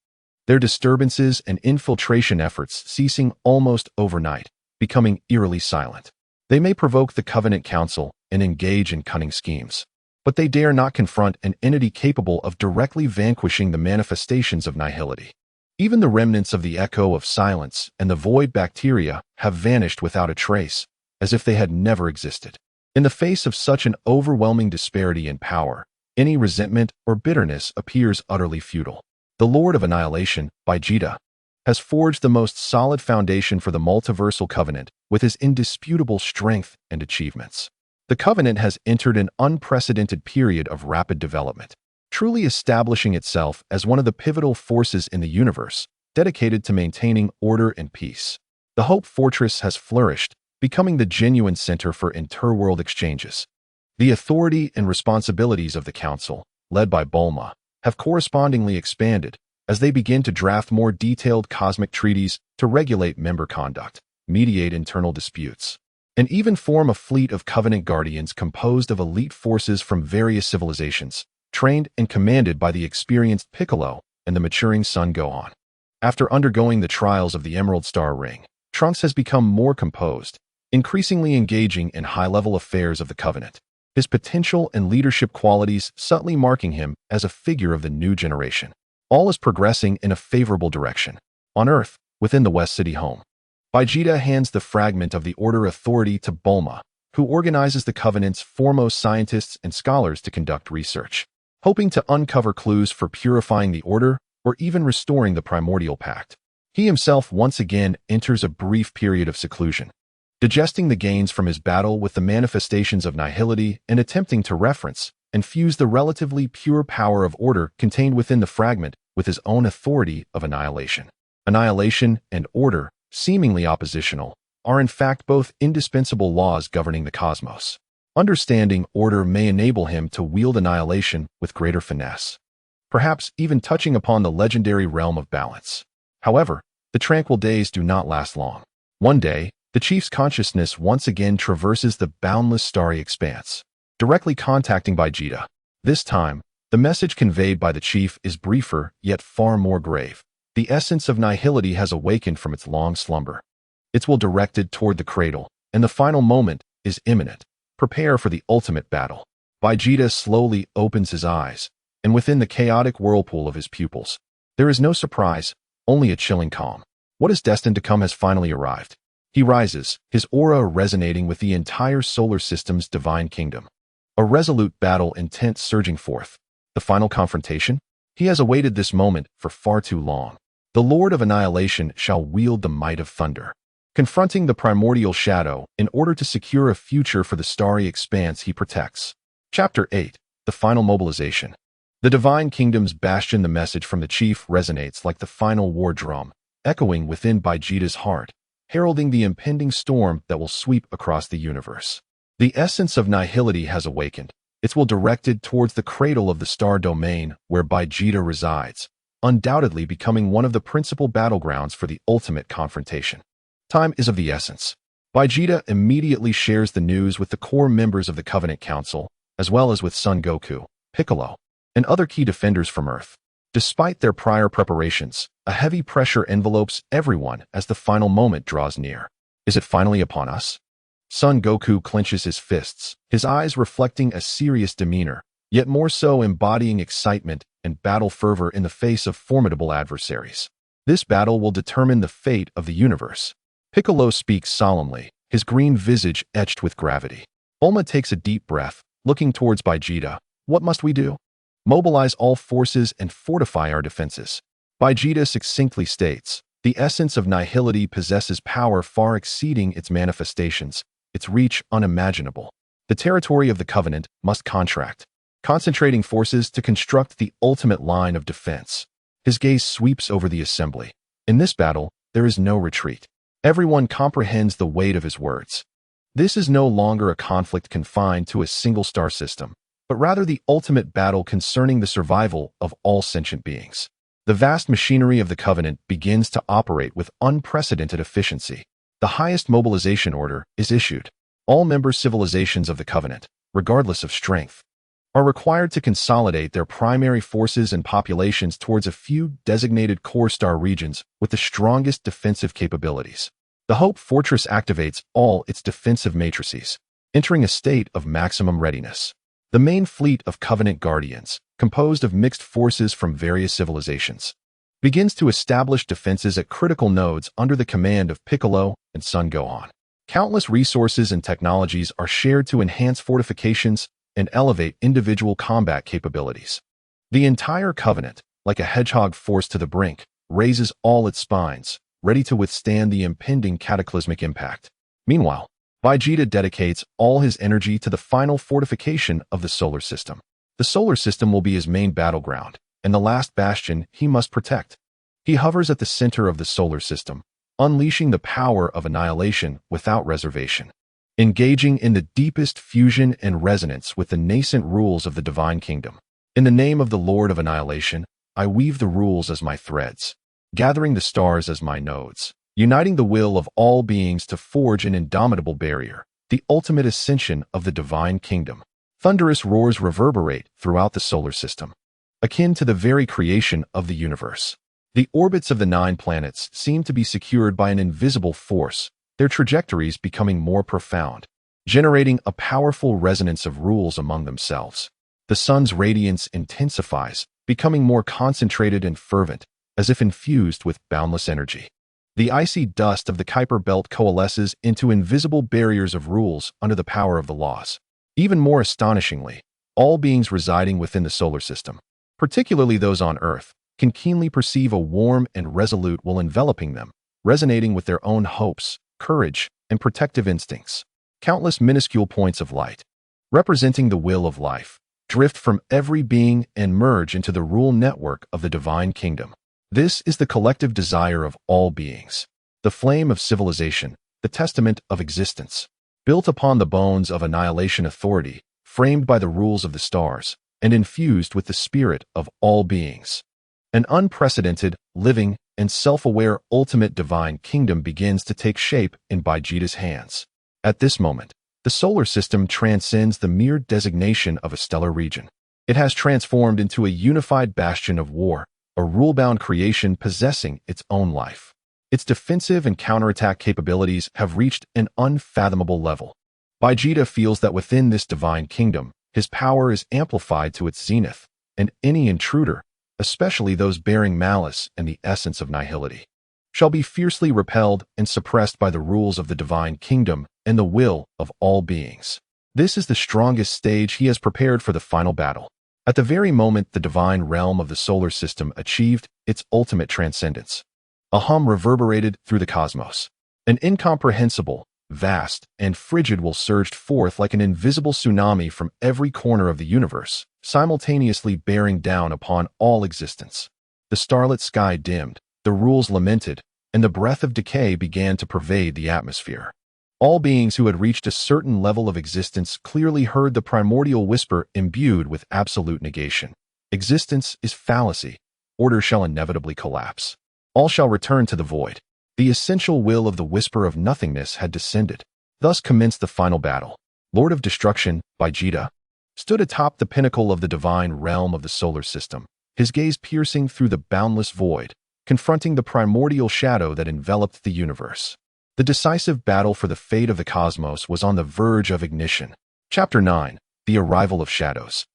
Speaker 1: their disturbances and infiltration efforts ceasing almost overnight, becoming eerily silent. They may provoke the Covenant Council and engage in cunning schemes, but they dare not confront an entity capable of directly vanquishing the manifestations of nihility. Even the remnants of the echo of silence and the void bacteria have vanished without a trace, as if they had never existed. In the face of such an overwhelming disparity in power, any resentment or bitterness appears utterly futile. The Lord of Annihilation, Vegeta, has forged the most solid foundation for the multiversal covenant with his indisputable strength and achievements. The covenant has entered an unprecedented period of rapid development, truly establishing itself as one of the pivotal forces in the universe, dedicated to maintaining order and peace. The Hope Fortress has flourished, becoming the genuine center for interworld exchanges. The authority and responsibilities of the Council, led by Bulma, have correspondingly expanded as they begin to draft more detailed cosmic treaties to regulate member conduct, mediate internal disputes, and even form a fleet of Covenant Guardians composed of elite forces from various civilizations, trained and commanded by the experienced Piccolo and the maturing Son Gohan. After undergoing the trials of the Emerald Star Ring, Trunks has become more composed, increasingly engaging in high-level affairs of the Covenant, his potential and leadership qualities subtly marking him as a figure of the new generation. All is progressing in a favorable direction. On Earth, within the West City home, Vegeta hands the fragment of the Order authority to Bulma, who organizes the Covenant's foremost scientists and scholars to conduct research, hoping to uncover clues for purifying the Order or even restoring the Primordial Pact. He himself once again enters a brief period of seclusion, digesting the gains from his battle with the manifestations of nihility and attempting to reference and fuse the relatively pure power of order contained within the fragment with his own authority of annihilation. Annihilation and order, seemingly oppositional, are in fact both indispensable laws governing the cosmos. Understanding order may enable him to wield annihilation with greater finesse, perhaps even touching upon the legendary realm of balance. However, the tranquil days do not last long. One day, the Chief's consciousness once again traverses the boundless starry expanse, directly contacting Vegeta. This time, the message conveyed by the Chief is briefer yet far more grave. The essence of nihility has awakened from its long slumber. Its will directed toward the cradle, and the final moment is imminent. Prepare for the ultimate battle. Vegeta slowly opens his eyes, and within the chaotic whirlpool of his pupils, there is no surprise, only a chilling calm. What is destined to come has finally arrived. He rises, his aura resonating with the entire solar system's divine kingdom. A resolute battle intent surging forth. The final confrontation? He has awaited this moment for far too long. The Lord of Annihilation shall wield the might of thunder, confronting the primordial shadow in order to secure a future for the starry expanse he protects. Chapter 8. The Final Mobilization. The Divine Kingdom's bastion. The message from the Chief resonates like the final war drum, echoing within Vegeta's heart, heralding the impending storm that will sweep across the universe. The essence of nihility has awakened. Its will directed towards the cradle of the star domain where Vegeta resides, undoubtedly becoming one of the principal battlegrounds for the ultimate confrontation. Time is of the essence. Vegeta immediately shares the news with the core members of the Covenant Council, as well as with Son Goku, Piccolo, and other key defenders from Earth. Despite their prior preparations, a heavy pressure envelopes everyone as the final moment draws near. Is it finally upon us? Son Goku clenches his fists, his eyes reflecting a serious demeanor, yet more so embodying excitement and battle fervor in the face of formidable adversaries. This battle will determine the fate of the universe. Piccolo speaks solemnly, his green visage etched with gravity. Bulma takes a deep breath, looking towards Vegeta. What must we do? Mobilize all forces and fortify our defenses. Vegeta succinctly states, the essence of nihility possesses power far exceeding its manifestations, its reach unimaginable. The territory of the Covenant must contract, concentrating forces to construct the ultimate line of defense. His gaze sweeps over the assembly. In this battle, there is no retreat. Everyone comprehends the weight of his words. This is no longer a conflict confined to a single star system, but rather the ultimate battle concerning the survival of all sentient beings. The vast machinery of the Covenant begins to operate with unprecedented efficiency. The highest mobilization order is issued. All member civilizations of the Covenant, regardless of strength, are required to consolidate their primary forces and populations towards a few designated core star regions with the strongest defensive capabilities. The Hope Fortress activates all its defensive matrices, entering a state of maximum readiness. The main fleet of Covenant Guardians, composed of mixed forces from various civilizations, begins to establish defenses at critical nodes under the command of Piccolo and Son Gohan. Countless resources and technologies are shared to enhance fortifications and elevate individual combat capabilities. The entire Covenant, like a hedgehog forced to the brink, raises all its spines, ready to withstand the impending cataclysmic impact. Meanwhile, Vegeta dedicates all his energy to the final fortification of the solar system. The solar system will be his main battleground, and the last bastion he must protect. He hovers at the center of the solar system, unleashing the power of annihilation without reservation, engaging in the deepest fusion and resonance with the nascent rules of the divine kingdom. In the name of the Lord of Annihilation, I weave the rules as my threads, gathering the stars as my nodes, uniting the will of all beings to forge an indomitable barrier, the ultimate ascension of the divine kingdom. Thunderous roars reverberate throughout the solar system, akin to the very creation of the universe. The orbits of the 9 planets seem to be secured by an invisible force, their trajectories becoming more profound, generating a powerful resonance of rules among themselves. The sun's radiance intensifies, becoming more concentrated and fervent, as if infused with boundless energy. The icy dust of the Kuiper Belt coalesces into invisible barriers of rules under the power of the laws. Even more astonishingly, all beings residing within the solar system, particularly those on Earth, can keenly perceive a warm and resolute will enveloping them, resonating with their own hopes, courage, and protective instincts. Countless minuscule points of light, representing the will of life, drift from every being and merge into the rule network of the divine kingdom. This is the collective desire of all beings, the flame of civilization, the testament of existence, built upon the bones of annihilation authority, framed by the rules of the stars, and infused with the spirit of all beings. An unprecedented, living, and self-aware ultimate divine kingdom begins to take shape in Vegeta's hands. At this moment, the solar system transcends the mere designation of a stellar region. It has transformed into a unified bastion of war, a rule-bound creation possessing its own life. Its defensive and counterattack capabilities have reached an unfathomable level. Vegeta feels that within this divine kingdom, his power is amplified to its zenith, and any intruder, especially those bearing malice and the essence of nihility, shall be fiercely repelled and suppressed by the rules of the divine kingdom and the will of all beings. This is the strongest stage he has prepared for the final battle. At the very moment the divine realm of the solar system achieved its ultimate transcendence, a hum reverberated through the cosmos. An incomprehensible, vast, and frigid will surged forth like an invisible tsunami from every corner of the universe, simultaneously bearing down upon all existence. The starlit sky dimmed, the rules lamented, and the breath of decay began to pervade the atmosphere. All beings who had reached a certain level of existence clearly heard the primordial whisper imbued with absolute negation. Existence is fallacy. Order shall inevitably collapse. All shall return to the void. The essential will of the whisper of nothingness had descended. Thus commenced the final battle. Lord of Destruction, Vegeta, stood atop the pinnacle of the divine realm of the solar system, his gaze piercing through the boundless void, confronting the primordial shadow that enveloped the universe. The decisive battle for the fate of the cosmos was on the verge of ignition. Chapter 9. The Arrival of Shadows.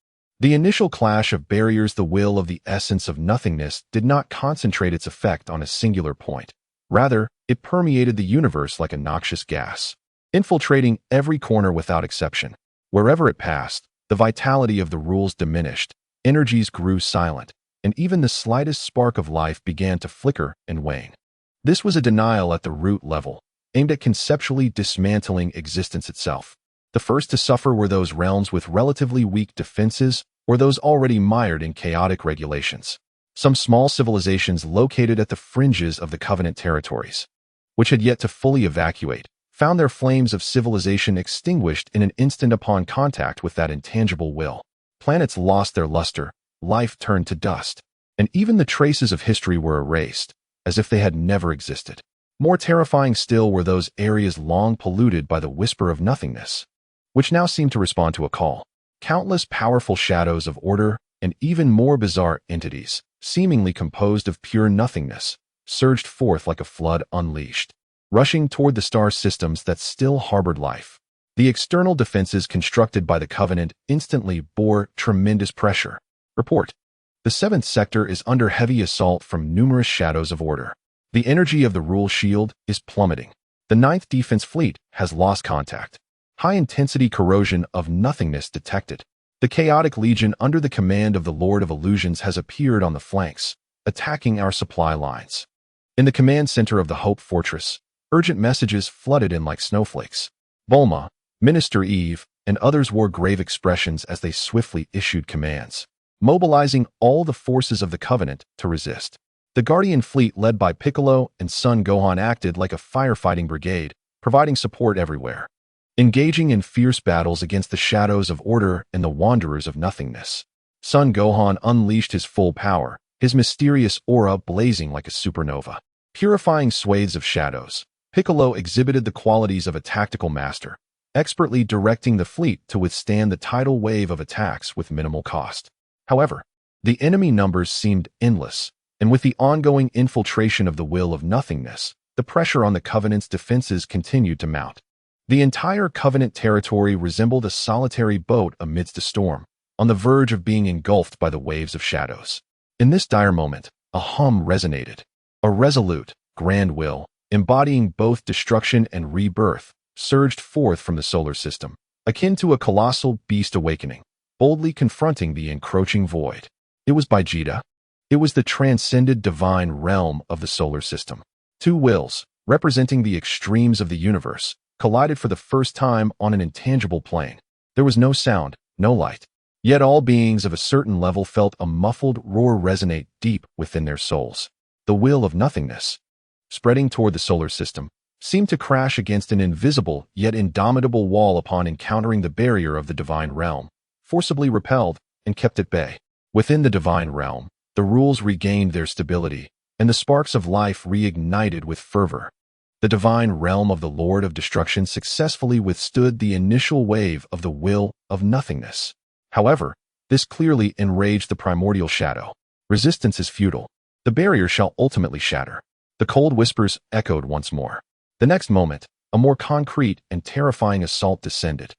Speaker 1: The initial clash of barriers, the will of the essence of nothingness, did not concentrate its effect on a singular point. Rather, it permeated the universe like a noxious gas, infiltrating every corner without exception. Wherever it passed, the vitality of the rules diminished, energies grew silent, and even the slightest spark of life began to flicker and wane. This was a denial at the root level, aimed at conceptually dismantling existence itself. The first to suffer were those realms with relatively weak defenses or those already mired in chaotic regulations. Some small civilizations located at the fringes of the Covenant territories, which had yet to fully evacuate, found their flames of civilization extinguished in an instant upon contact with that intangible will. Planets lost their luster, life turned to dust, and even the traces of history were erased, as if they had never existed. More terrifying still were those areas long polluted by the whisper of nothingness, which now seemed to respond to a call. Countless powerful shadows of order and even more bizarre entities, seemingly composed of pure nothingness, surged forth like a flood unleashed, rushing toward the star systems that still harbored life. The external defenses constructed by the Covenant instantly bore tremendous pressure. Report. The seventh sector is under heavy assault from numerous shadows of order. The energy of the rule shield is plummeting. The ninth defense fleet has lost contact. High-intensity corrosion of nothingness detected. The chaotic legion under the command of the Lord of Illusions has appeared on the flanks, attacking our supply lines. In the command center of the Hope Fortress, urgent messages flooded in like snowflakes. Bulma, Minister Eve, and others wore grave expressions as they swiftly issued commands, mobilizing all the forces of the Covenant to resist. The Guardian fleet led by Piccolo and Son Gohan acted like a firefighting brigade, providing support everywhere, engaging in fierce battles against the shadows of order and the wanderers of nothingness. Son Gohan unleashed his full power, his mysterious aura blazing like a supernova, purifying swathes of shadows. Piccolo exhibited the qualities of a tactical master, expertly directing the fleet to withstand the tidal wave of attacks with minimal cost. However, the enemy numbers seemed endless, and with the ongoing infiltration of the will of nothingness, the pressure on the Covenant's defenses continued to mount. The entire Covenant territory resembled a solitary boat amidst a storm, on the verge of being engulfed by the waves of shadows. In this dire moment, a hum resonated. A resolute, grand will, embodying both destruction and rebirth, surged forth from the solar system, akin to a colossal beast awakening, boldly confronting the encroaching void. It was Vegeta. It was the transcended divine realm of the solar system. Two wills, representing the extremes of the universe, collided for the first time on an intangible plane. There was no sound, no light. Yet all beings of a certain level felt a muffled roar resonate deep within their souls. The will of nothingness, spreading toward the solar system, seemed to crash against an invisible yet indomitable wall upon encountering the barrier of the divine realm, forcibly repelled and kept at bay. Within the divine realm, the rules regained their stability, and the sparks of life reignited with fervor. The divine realm of the Lord of Destruction successfully withstood the initial wave of the will of nothingness. However, this clearly enraged the primordial shadow. Resistance is futile. The barrier shall ultimately shatter. The cold whispers echoed once more. The next moment, a more concrete and terrifying assault descended.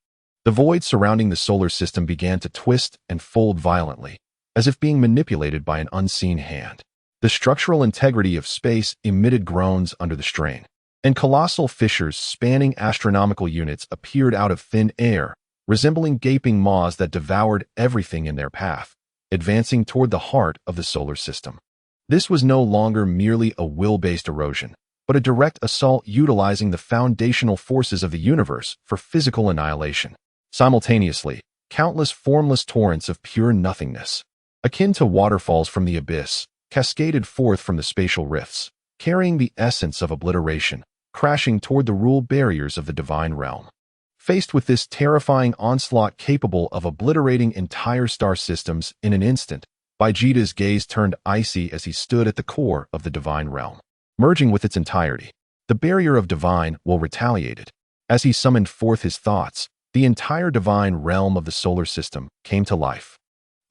Speaker 1: The void surrounding the solar system began to twist and fold violently, as if being manipulated by an unseen hand. The structural integrity of space emitted groans under the strain, and colossal fissures spanning astronomical units appeared out of thin air, resembling gaping maws that devoured everything in their path, advancing toward the heart of the solar system. This was no longer merely a will-based erosion, but a direct assault utilizing the foundational forces of the universe for physical annihilation. Simultaneously, countless formless torrents of pure nothingness, akin to waterfalls from the abyss, cascaded forth from the spatial rifts, carrying the essence of obliteration, crashing toward the rule barriers of the divine realm. Faced with this terrifying onslaught capable of obliterating entire star systems in an instant, Vegeta's gaze turned icy as he stood at the core of the divine realm, merging with its entirety. The barrier of divine will retaliated. As he summoned forth his thoughts, the entire divine realm of the solar system came to life.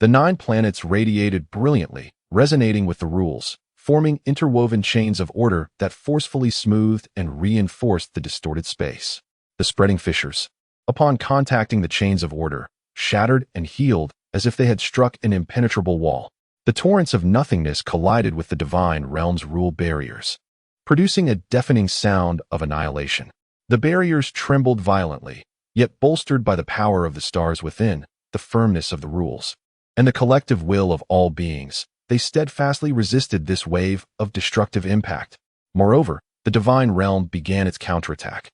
Speaker 1: The 9 planets radiated brilliantly, resonating with the rules, forming interwoven chains of order that forcefully smoothed and reinforced the distorted space. The spreading fissures, upon contacting the chains of order, shattered and healed as if they had struck an impenetrable wall. The torrents of nothingness collided with the divine realm's rule barriers, producing a deafening sound of annihilation. The barriers trembled violently, yet bolstered by the power of the stars within, the firmness of the rules, and the collective will of all beings, they steadfastly resisted this wave of destructive impact. Moreover, the divine realm began its counterattack.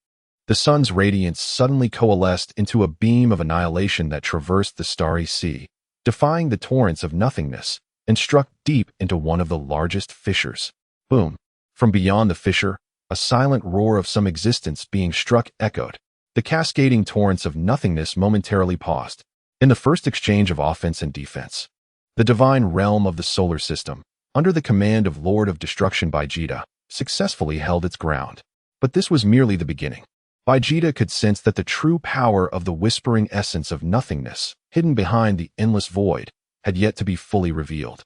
Speaker 1: The sun's radiance suddenly coalesced into a beam of annihilation that traversed the starry sea, defying the torrents of nothingness, and struck deep into one of the largest fissures. Boom! From beyond the fissure, a silent roar of some existence being struck echoed. The cascading torrents of nothingness momentarily paused. In the first exchange of offense and defense, the divine realm of the solar system, under the command of Lord of Destruction Vegeta, successfully held its ground. But this was merely the beginning. Vegeta could sense that the true power of the whispering essence of nothingness, hidden behind the endless void, had yet to be fully revealed.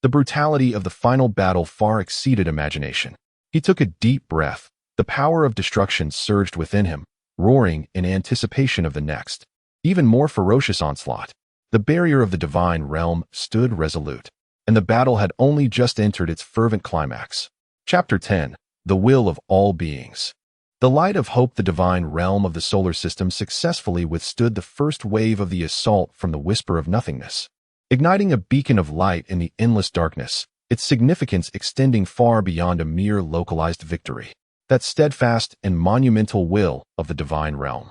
Speaker 1: The brutality of the final battle far exceeded imagination. He took a deep breath. The power of destruction surged within him, roaring in anticipation of the next, even more ferocious onslaught. The barrier of the divine realm stood resolute, and the battle had only just entered its fervent climax. Chapter 10. The Will of All Beings. The light of hope, the divine realm of the solar system, successfully withstood the first wave of the assault from the whisper of nothingness. Igniting a beacon of light in the endless darkness, its significance extending far beyond a mere localized victory. That steadfast and monumental will of the divine realm,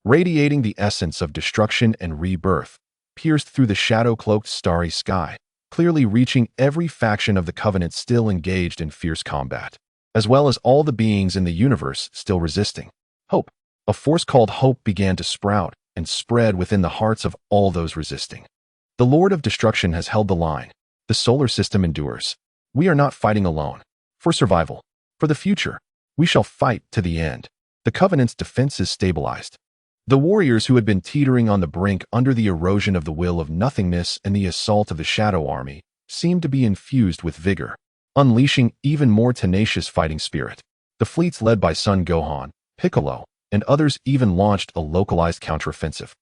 Speaker 1: radiating the essence of destruction and rebirth, pierced through the shadow-cloaked starry sky, clearly reaching every faction of the Covenant still engaged in fierce combat, as well as all the beings in the universe still resisting. Hope. A force called hope began to sprout and spread within the hearts of all those resisting. The Lord of Destruction has held the line. The solar system endures. We are not fighting alone. For survival. For the future. We shall fight to the end. The Covenant's defense is stabilized. The warriors who had been teetering on the brink under the erosion of the will of nothingness and the assault of the Shadow Army seemed to be infused with vigor, unleashing even more tenacious fighting spirit. The fleets led by Son Gohan, Piccolo, and others even launched a localized counteroffensive,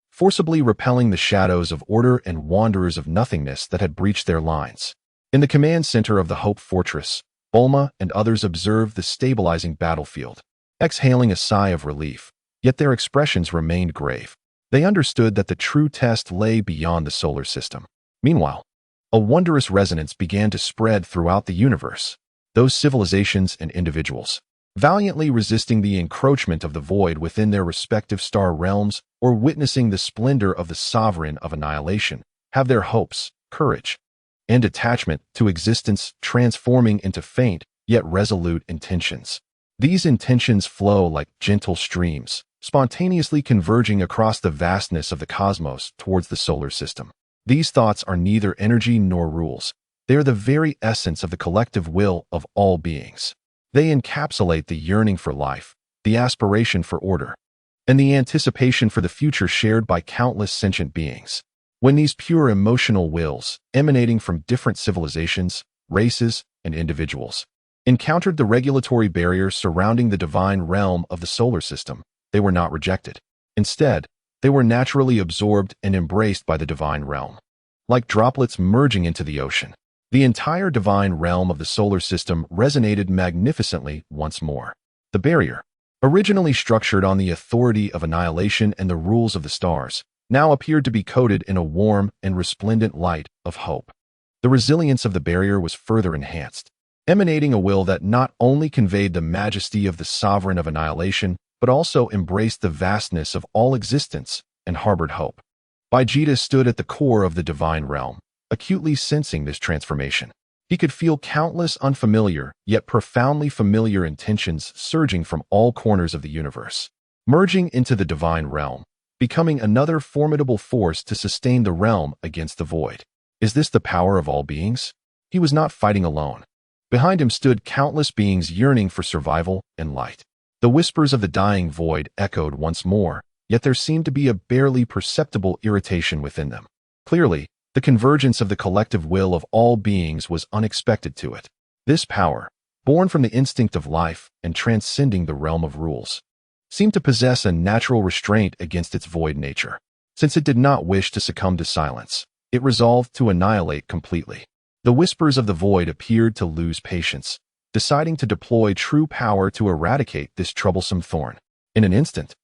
Speaker 1: forcibly repelling the shadows of order and wanderers of nothingness that had breached their lines. In the command center of the Hope Fortress, Bulma and others observed the stabilizing battlefield, exhaling a sigh of relief, yet their expressions remained grave. They understood that the true test lay beyond the solar system. Meanwhile, a wondrous resonance began to spread throughout the universe. Those civilizations and individuals, valiantly resisting the encroachment of the void within their respective star realms or witnessing the splendor of the sovereign of annihilation, have their hopes, courage, and attachment to existence transforming into faint yet resolute intentions. These intentions flow like gentle streams, spontaneously converging across the vastness of the cosmos towards the solar system. These thoughts are neither energy nor rules. They are the very essence of the collective will of all beings. They encapsulate the yearning for life, the aspiration for order, and the anticipation for the future shared by countless sentient beings. When these pure emotional wills, emanating from different civilizations, races, and individuals, encountered the regulatory barriers surrounding the divine realm of the solar system, they were not rejected. Instead, they were naturally absorbed and embraced by the divine realm. Like droplets merging into the ocean, the entire divine realm of the solar system resonated magnificently once more. The barrier, originally structured on the authority of annihilation and the rules of the stars, now appeared to be coated in a warm and resplendent light of hope. The resilience of the barrier was further enhanced, emanating a will that not only conveyed the majesty of the sovereign of annihilation, but also embraced the vastness of all existence and harbored hope. Vegeta stood at the core of the divine realm, acutely sensing this transformation. He could feel countless unfamiliar yet profoundly familiar intentions surging from all corners of the universe, merging into the divine realm, becoming another formidable force to sustain the realm against the void. Is this the power of all beings? He was not fighting alone. Behind him stood countless beings yearning for survival and light. The whispers of the dying void echoed once more, yet there seemed to be a barely perceptible irritation within them. Clearly, the convergence of the collective will of all beings was unexpected to it. This power, born from the instinct of life and transcending the realm of rules, seemed to possess a natural restraint against its void nature. Since it did not wish to succumb to silence, it resolved to annihilate completely. The whispers of the void appeared to lose patience, deciding to deploy true power to eradicate this troublesome thorn. In an instant,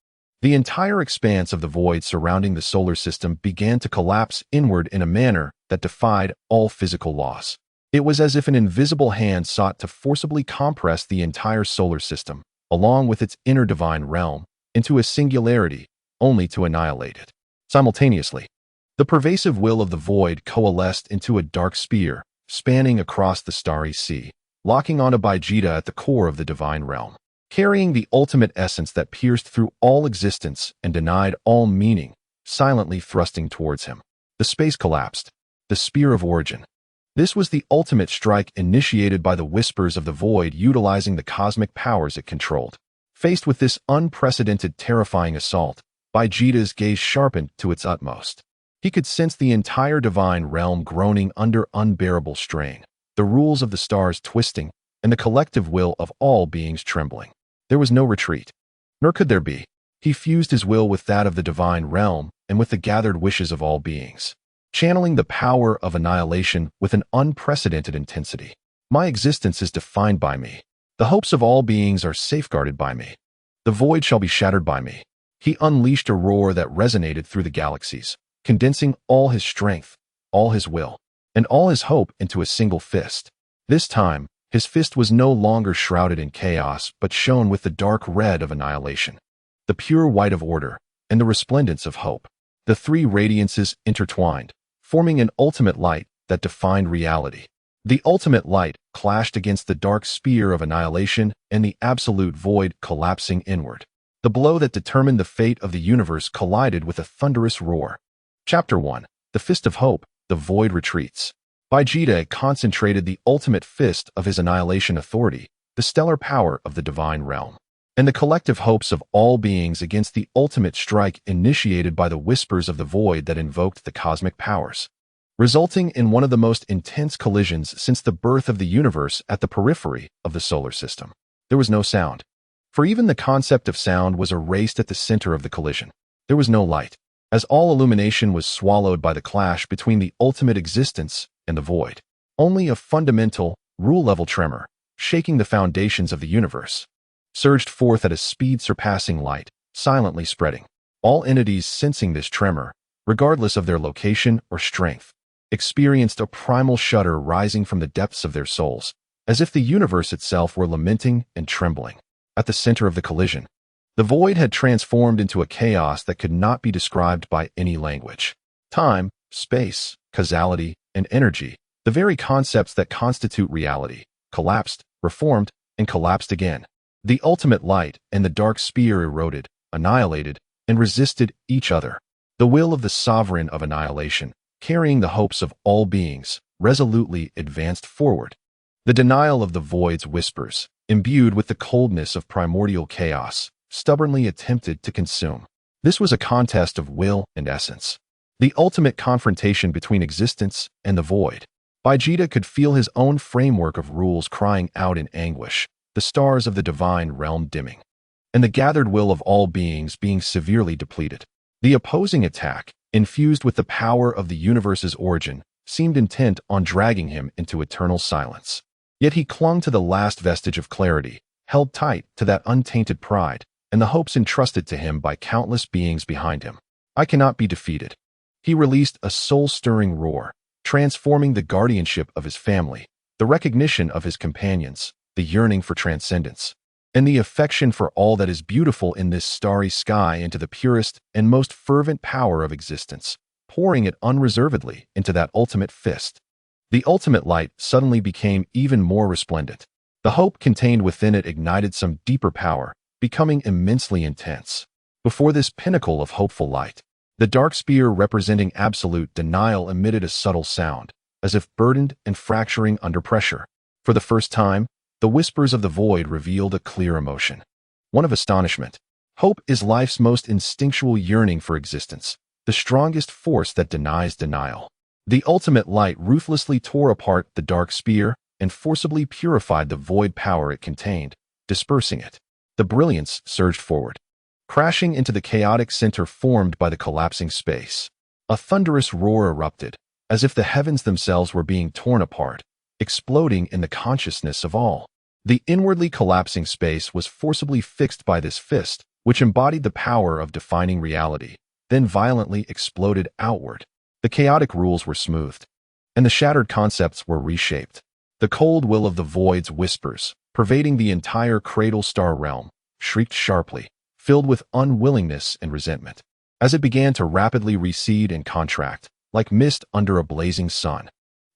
Speaker 1: the entire expanse of the void surrounding the solar system began to collapse inward in a manner that defied all physical laws. It was as if an invisible hand sought to forcibly compress the entire solar system, along with its inner divine realm, into a singularity, only to annihilate it. Simultaneously, the pervasive will of the void coalesced into a dark spear, spanning across the starry sea, locking onto Vegeta at the core of the divine realm, carrying the ultimate essence that pierced through all existence and denied all meaning, silently thrusting towards him. The space collapsed. The spear of origin. This was the ultimate strike initiated by the whispers of the void utilizing the cosmic powers it controlled. Faced with this unprecedented terrifying assault, Vegeta's gaze sharpened to its utmost. He could sense the entire divine realm groaning under unbearable strain, the rules of the stars twisting, and the collective will of all beings trembling. There was no retreat, nor could there be. He fused his will with that of the divine realm and with the gathered wishes of all beings. channeling the power of annihilation with an unprecedented intensity. My existence is defined by me. The hopes of all beings are safeguarded by me. The void shall be shattered by me. He unleashed a roar that resonated through the galaxies, condensing all his strength, all his will, and all his hope into a single fist. This time, his fist was no longer shrouded in chaos but shone with the dark red of annihilation, the pure white of order, and the resplendence of hope. The three radiances intertwined, forming an ultimate light that defined reality. The ultimate light clashed against the dark spear of annihilation and the absolute void collapsing inward. The blow that determined the fate of the universe collided with a thunderous roar. Chapter 1. The Fist of Hope, the Void Retreats. Vegeta concentrated the ultimate fist of his annihilation authority, the stellar power of the divine realm, and the collective hopes of all beings against the ultimate strike initiated by the whispers of the void that invoked the cosmic powers, resulting in one of the most intense collisions since the birth of the universe at the periphery of the solar system. There was no sound, for even the concept of sound was erased at the center of the collision. There was no light, as all illumination was swallowed by the clash between the ultimate existence and the void. Only a fundamental, rule-level tremor, shaking the foundations of the universe, surged forth at a speed surpassing light, silently spreading. All entities sensing this tremor, regardless of their location or strength, experienced a primal shudder rising from the depths of their souls, as if the universe itself were lamenting and trembling. At the center of the collision, the void had transformed into a chaos that could not be described by any language. Time, space, causality, and energy, the very concepts that constitute reality, collapsed, reformed, and collapsed again. The ultimate light and the dark spear eroded, annihilated, and resisted each other. The will of the sovereign of annihilation, carrying the hopes of all beings, resolutely advanced forward. The denial of the void's whispers, imbued with the coldness of primordial chaos, stubbornly attempted to consume. This was a contest of will and essence, the ultimate confrontation between existence and the void. Vegeta could feel his own framework of rules crying out in anguish, the stars of the divine realm dimming, and the gathered will of all beings being severely depleted. The opposing attack, infused with the power of the universe's origin, seemed intent on dragging him into eternal silence. Yet he clung to the last vestige of clarity, held tight to that untainted pride, and the hopes entrusted to him by countless beings behind him. I cannot be defeated. He released a soul-stirring roar, transforming the guardianship of his family, the recognition of his companions, the yearning for transcendence, and the affection for all that is beautiful in this starry sky into the purest and most fervent power of existence, pouring it unreservedly into that ultimate fist. The ultimate light suddenly became even more resplendent. The hope contained within it ignited some deeper power, becoming immensely intense. Before this pinnacle of hopeful light, the dark spear representing absolute denial emitted a subtle sound, as if burdened and fracturing under pressure. For the first time, the whispers of the void revealed a clear emotion, one of astonishment. Hope is life's most instinctual yearning for existence, the strongest force that denies denial. The ultimate light ruthlessly tore apart the dark spear and forcibly purified the void power it contained, dispersing it. The brilliance surged forward, crashing into the chaotic center formed by the collapsing space. A thunderous roar erupted, as if the heavens themselves were being torn apart, exploding in the consciousness of all. The inwardly collapsing space was forcibly fixed by this fist, which embodied the power of defining reality, then violently exploded outward. The chaotic rules were smoothed, and the shattered concepts were reshaped. The cold will of the void's whispers, pervading the entire Cradle Star realm, shrieked sharply, filled with unwillingness and resentment, as it began to rapidly recede and contract, like mist under a blazing sun.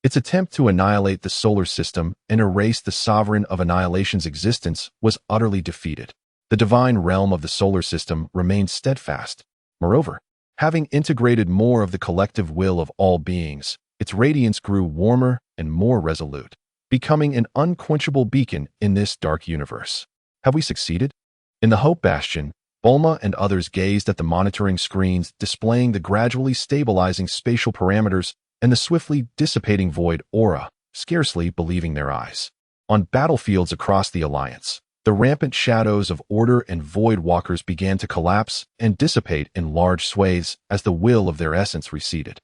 Speaker 1: Its attempt to annihilate the solar system and erase the sovereign of annihilation's existence was utterly defeated. The divine realm of the solar system remained steadfast. Moreover, having integrated more of the collective will of all beings, its radiance grew warmer and more resolute, becoming an unquenchable beacon in this dark universe. Have we succeeded? In the Hope Bastion, Bulma and others gazed at the monitoring screens displaying the gradually stabilizing spatial parameters and the swiftly dissipating void aura, scarcely believing their eyes. On battlefields across the Alliance, the rampant shadows of Order and Void Walkers began to collapse and dissipate in large swathes as the will of their essence receded.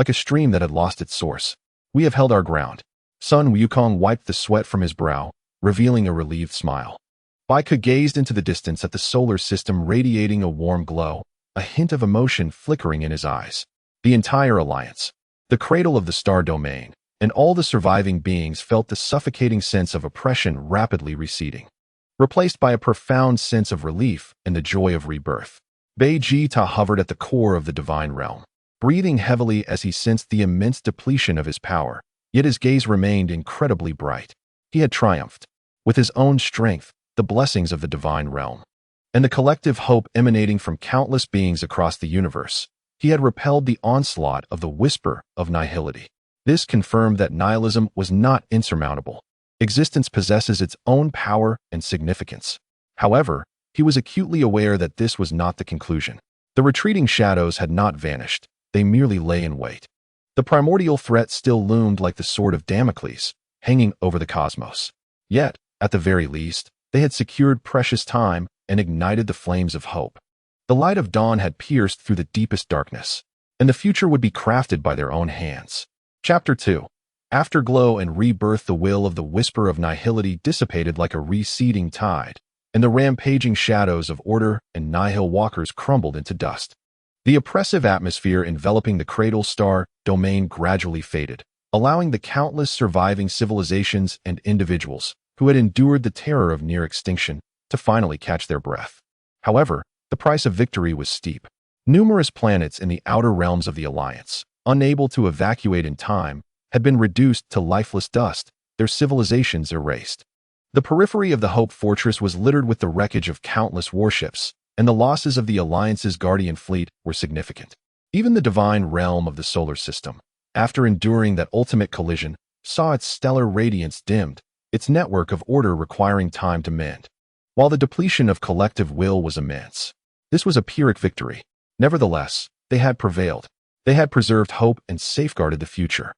Speaker 1: like a stream that had lost its source. We have held our ground. Sun Wukong wiped the sweat from his brow, revealing a relieved smile. Baika gazed into the distance at the solar system radiating a warm glow, a hint of emotion flickering in his eyes. The entire alliance, the cradle of the star domain, and all the surviving beings felt the suffocating sense of oppression rapidly receding, replaced by a profound sense of relief and the joy of rebirth. Vegeta hovered at the core of the divine realm, breathing heavily as he sensed the immense depletion of his power, yet his gaze remained incredibly bright. He had triumphed, with his own strength, the blessings of the divine realm, and the collective hope emanating from countless beings across the universe. He had repelled the onslaught of the whisper of nihility. This confirmed that nihilism was not insurmountable. Existence possesses its own power and significance. However, he was acutely aware that this was not the conclusion. The retreating shadows had not vanished. They merely lay in wait. The primordial threat still loomed like the sword of Damocles, hanging over the cosmos. Yet, at the very least, they had secured precious time and ignited the flames of hope. The light of dawn had pierced through the deepest darkness, and the future would be crafted by their own hands. Chapter 2. Afterglow and rebirth. The will of the whisper of nihility dissipated like a receding tide, and the rampaging shadows of order and nihil walkers crumbled into dust. The oppressive atmosphere enveloping the cradle star domain gradually faded, allowing the countless surviving civilizations and individuals who had endured the terror of near extinction to finally catch their breath. However, the price of victory was steep. Numerous planets in the outer realms of the Alliance, unable to evacuate in time, had been reduced to lifeless dust, their civilizations erased. The periphery of the Hope Fortress was littered with the wreckage of countless warships, and the losses of the Alliance's Guardian fleet were significant. Even the divine realm of the solar system, after enduring that ultimate collision, saw its stellar radiance dimmed, its network of order requiring time to mend. While the depletion of collective will was immense, this was a Pyrrhic victory. Nevertheless, they had prevailed. They had preserved hope and safeguarded the future.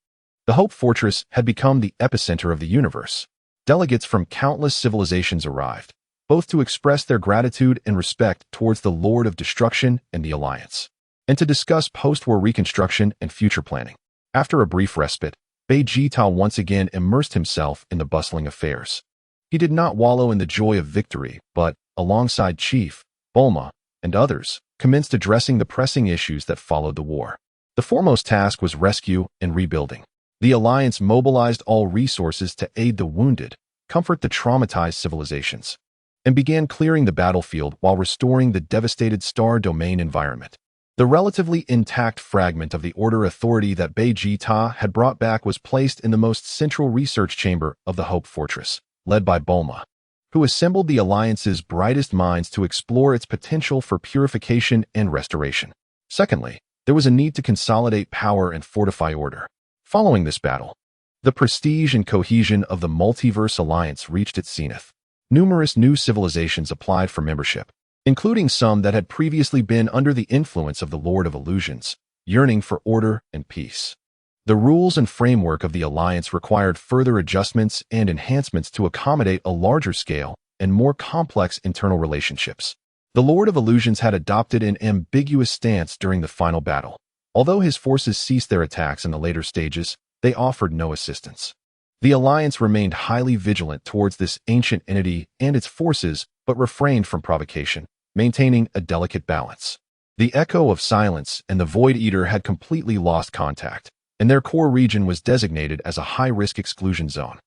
Speaker 1: The Hope Fortress had become the epicenter of the universe. Delegates from countless civilizations arrived, both to express their gratitude and respect towards the Lord of Destruction and the Alliance, and to discuss post-war reconstruction and future planning. After a brief respite, Vegeta once again immersed himself in the bustling affairs. He did not wallow in the joy of victory, but, alongside Chief, Bulma, and others, commenced addressing the pressing issues that followed the war. The foremost task was rescue and rebuilding. The Alliance mobilized all resources to aid the wounded, comfort the traumatized civilizations, and began clearing the battlefield while restoring the devastated star domain environment. The relatively intact fragment of the Order Authority that Vegeta had brought back was placed in the most central research chamber of the Hope Fortress, led by Bulma, who assembled the Alliance's brightest minds to explore its potential for purification and restoration. Secondly, there was a need to consolidate power and fortify order. Following this battle, the prestige and cohesion of the Multiverse Alliance reached its zenith. Numerous new civilizations applied for membership, including some that had previously been under the influence of the Lord of Illusions, yearning for order and peace. The rules and framework of the Alliance required further adjustments and enhancements to accommodate a larger scale and more complex internal relationships. The Lord of Illusions had adopted an ambiguous stance during the final battle. Although his forces ceased their attacks in the later stages, they offered no assistance. The Alliance remained highly vigilant towards this ancient entity and its forces, but refrained from provocation, maintaining a delicate balance. The Echo of Silence and the Void Eater had completely lost contact, and their core region was designated as a high-risk exclusion zone,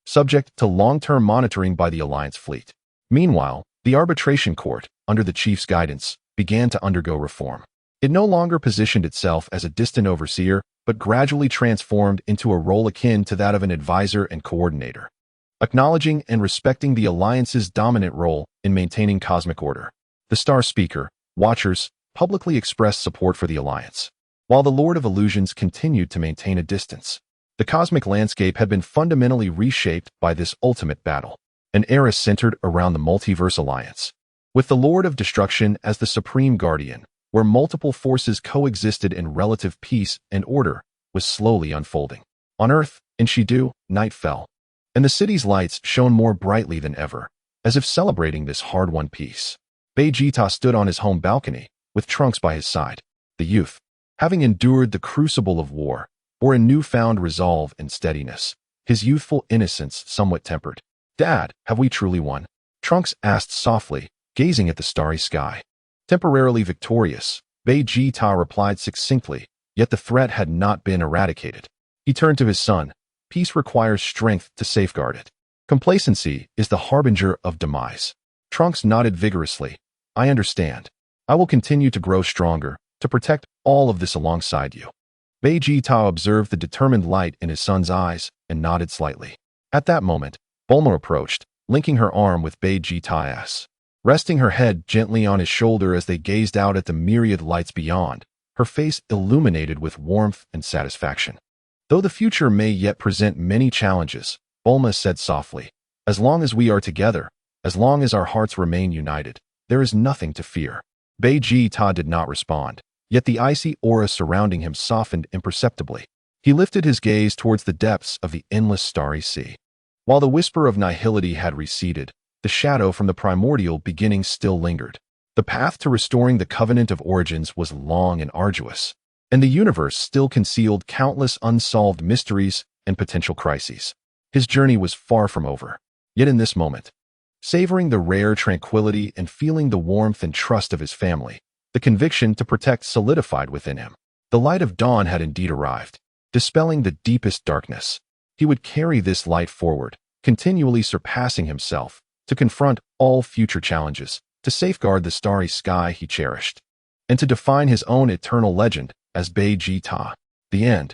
Speaker 1: subject to long-term monitoring by the Alliance fleet. Meanwhile, the Arbitration Court, under the Chief's guidance, began to undergo reform. It no longer positioned itself as a distant overseer, but gradually transformed into a role akin to that of an advisor and coordinator, acknowledging and respecting the Alliance's dominant role in maintaining cosmic order. The Star Speaker, Watchers, publicly expressed support for the Alliance, while the Lord of Illusions continued to maintain a distance. The cosmic landscape had been fundamentally reshaped by this ultimate battle, an era centered around the Multiverse Alliance, with the Lord of Destruction as the supreme guardian, where multiple forces coexisted in relative peace and order, was slowly unfolding. On Earth, in Shidu, night fell, and the city's lights shone more brightly than ever, as if celebrating this hard-won peace. Vegeta stood on his home balcony, with Trunks by his side. The youth, having endured the crucible of war, bore a newfound resolve and steadiness, his youthful innocence somewhat tempered. "Dad, have we truly won?" Trunks asked softly, gazing at the starry sky. Temporarily victorious, Vegeta replied succinctly, yet the threat had not been eradicated. He turned to his son. "Peace requires strength to safeguard it. Complacency is the harbinger of demise." Trunks nodded vigorously. "I understand. I will continue to grow stronger, to protect all of this alongside you." Vegeta observed the determined light in his son's eyes and nodded slightly. At that moment, Bulma approached, linking her arm with Vegeta's. Resting her head gently on his shoulder as they gazed out at the myriad lights beyond, her face illuminated with warmth and satisfaction. "Though the future may yet present many challenges," Bulma said softly, "as long as we are together, as long as our hearts remain united, there is nothing to fear." Vegeta did not respond, yet the icy aura surrounding him softened imperceptibly. He lifted his gaze towards the depths of the endless starry sea. While the whisper of nihility had receded, the shadow from the primordial beginning still lingered. The path to restoring the covenant of origins was long and arduous, and the universe still concealed countless unsolved mysteries and potential crises. His journey was far from over. Yet in this moment, savoring the rare tranquility and feeling the warmth and trust of his family, the conviction to protect solidified within him. The light of dawn had indeed arrived, dispelling the deepest darkness. He would carry this light forward, continually surpassing himself, to confront all future challenges, to safeguard the starry sky he cherished, and to define his own eternal legend as Vegeta. The end.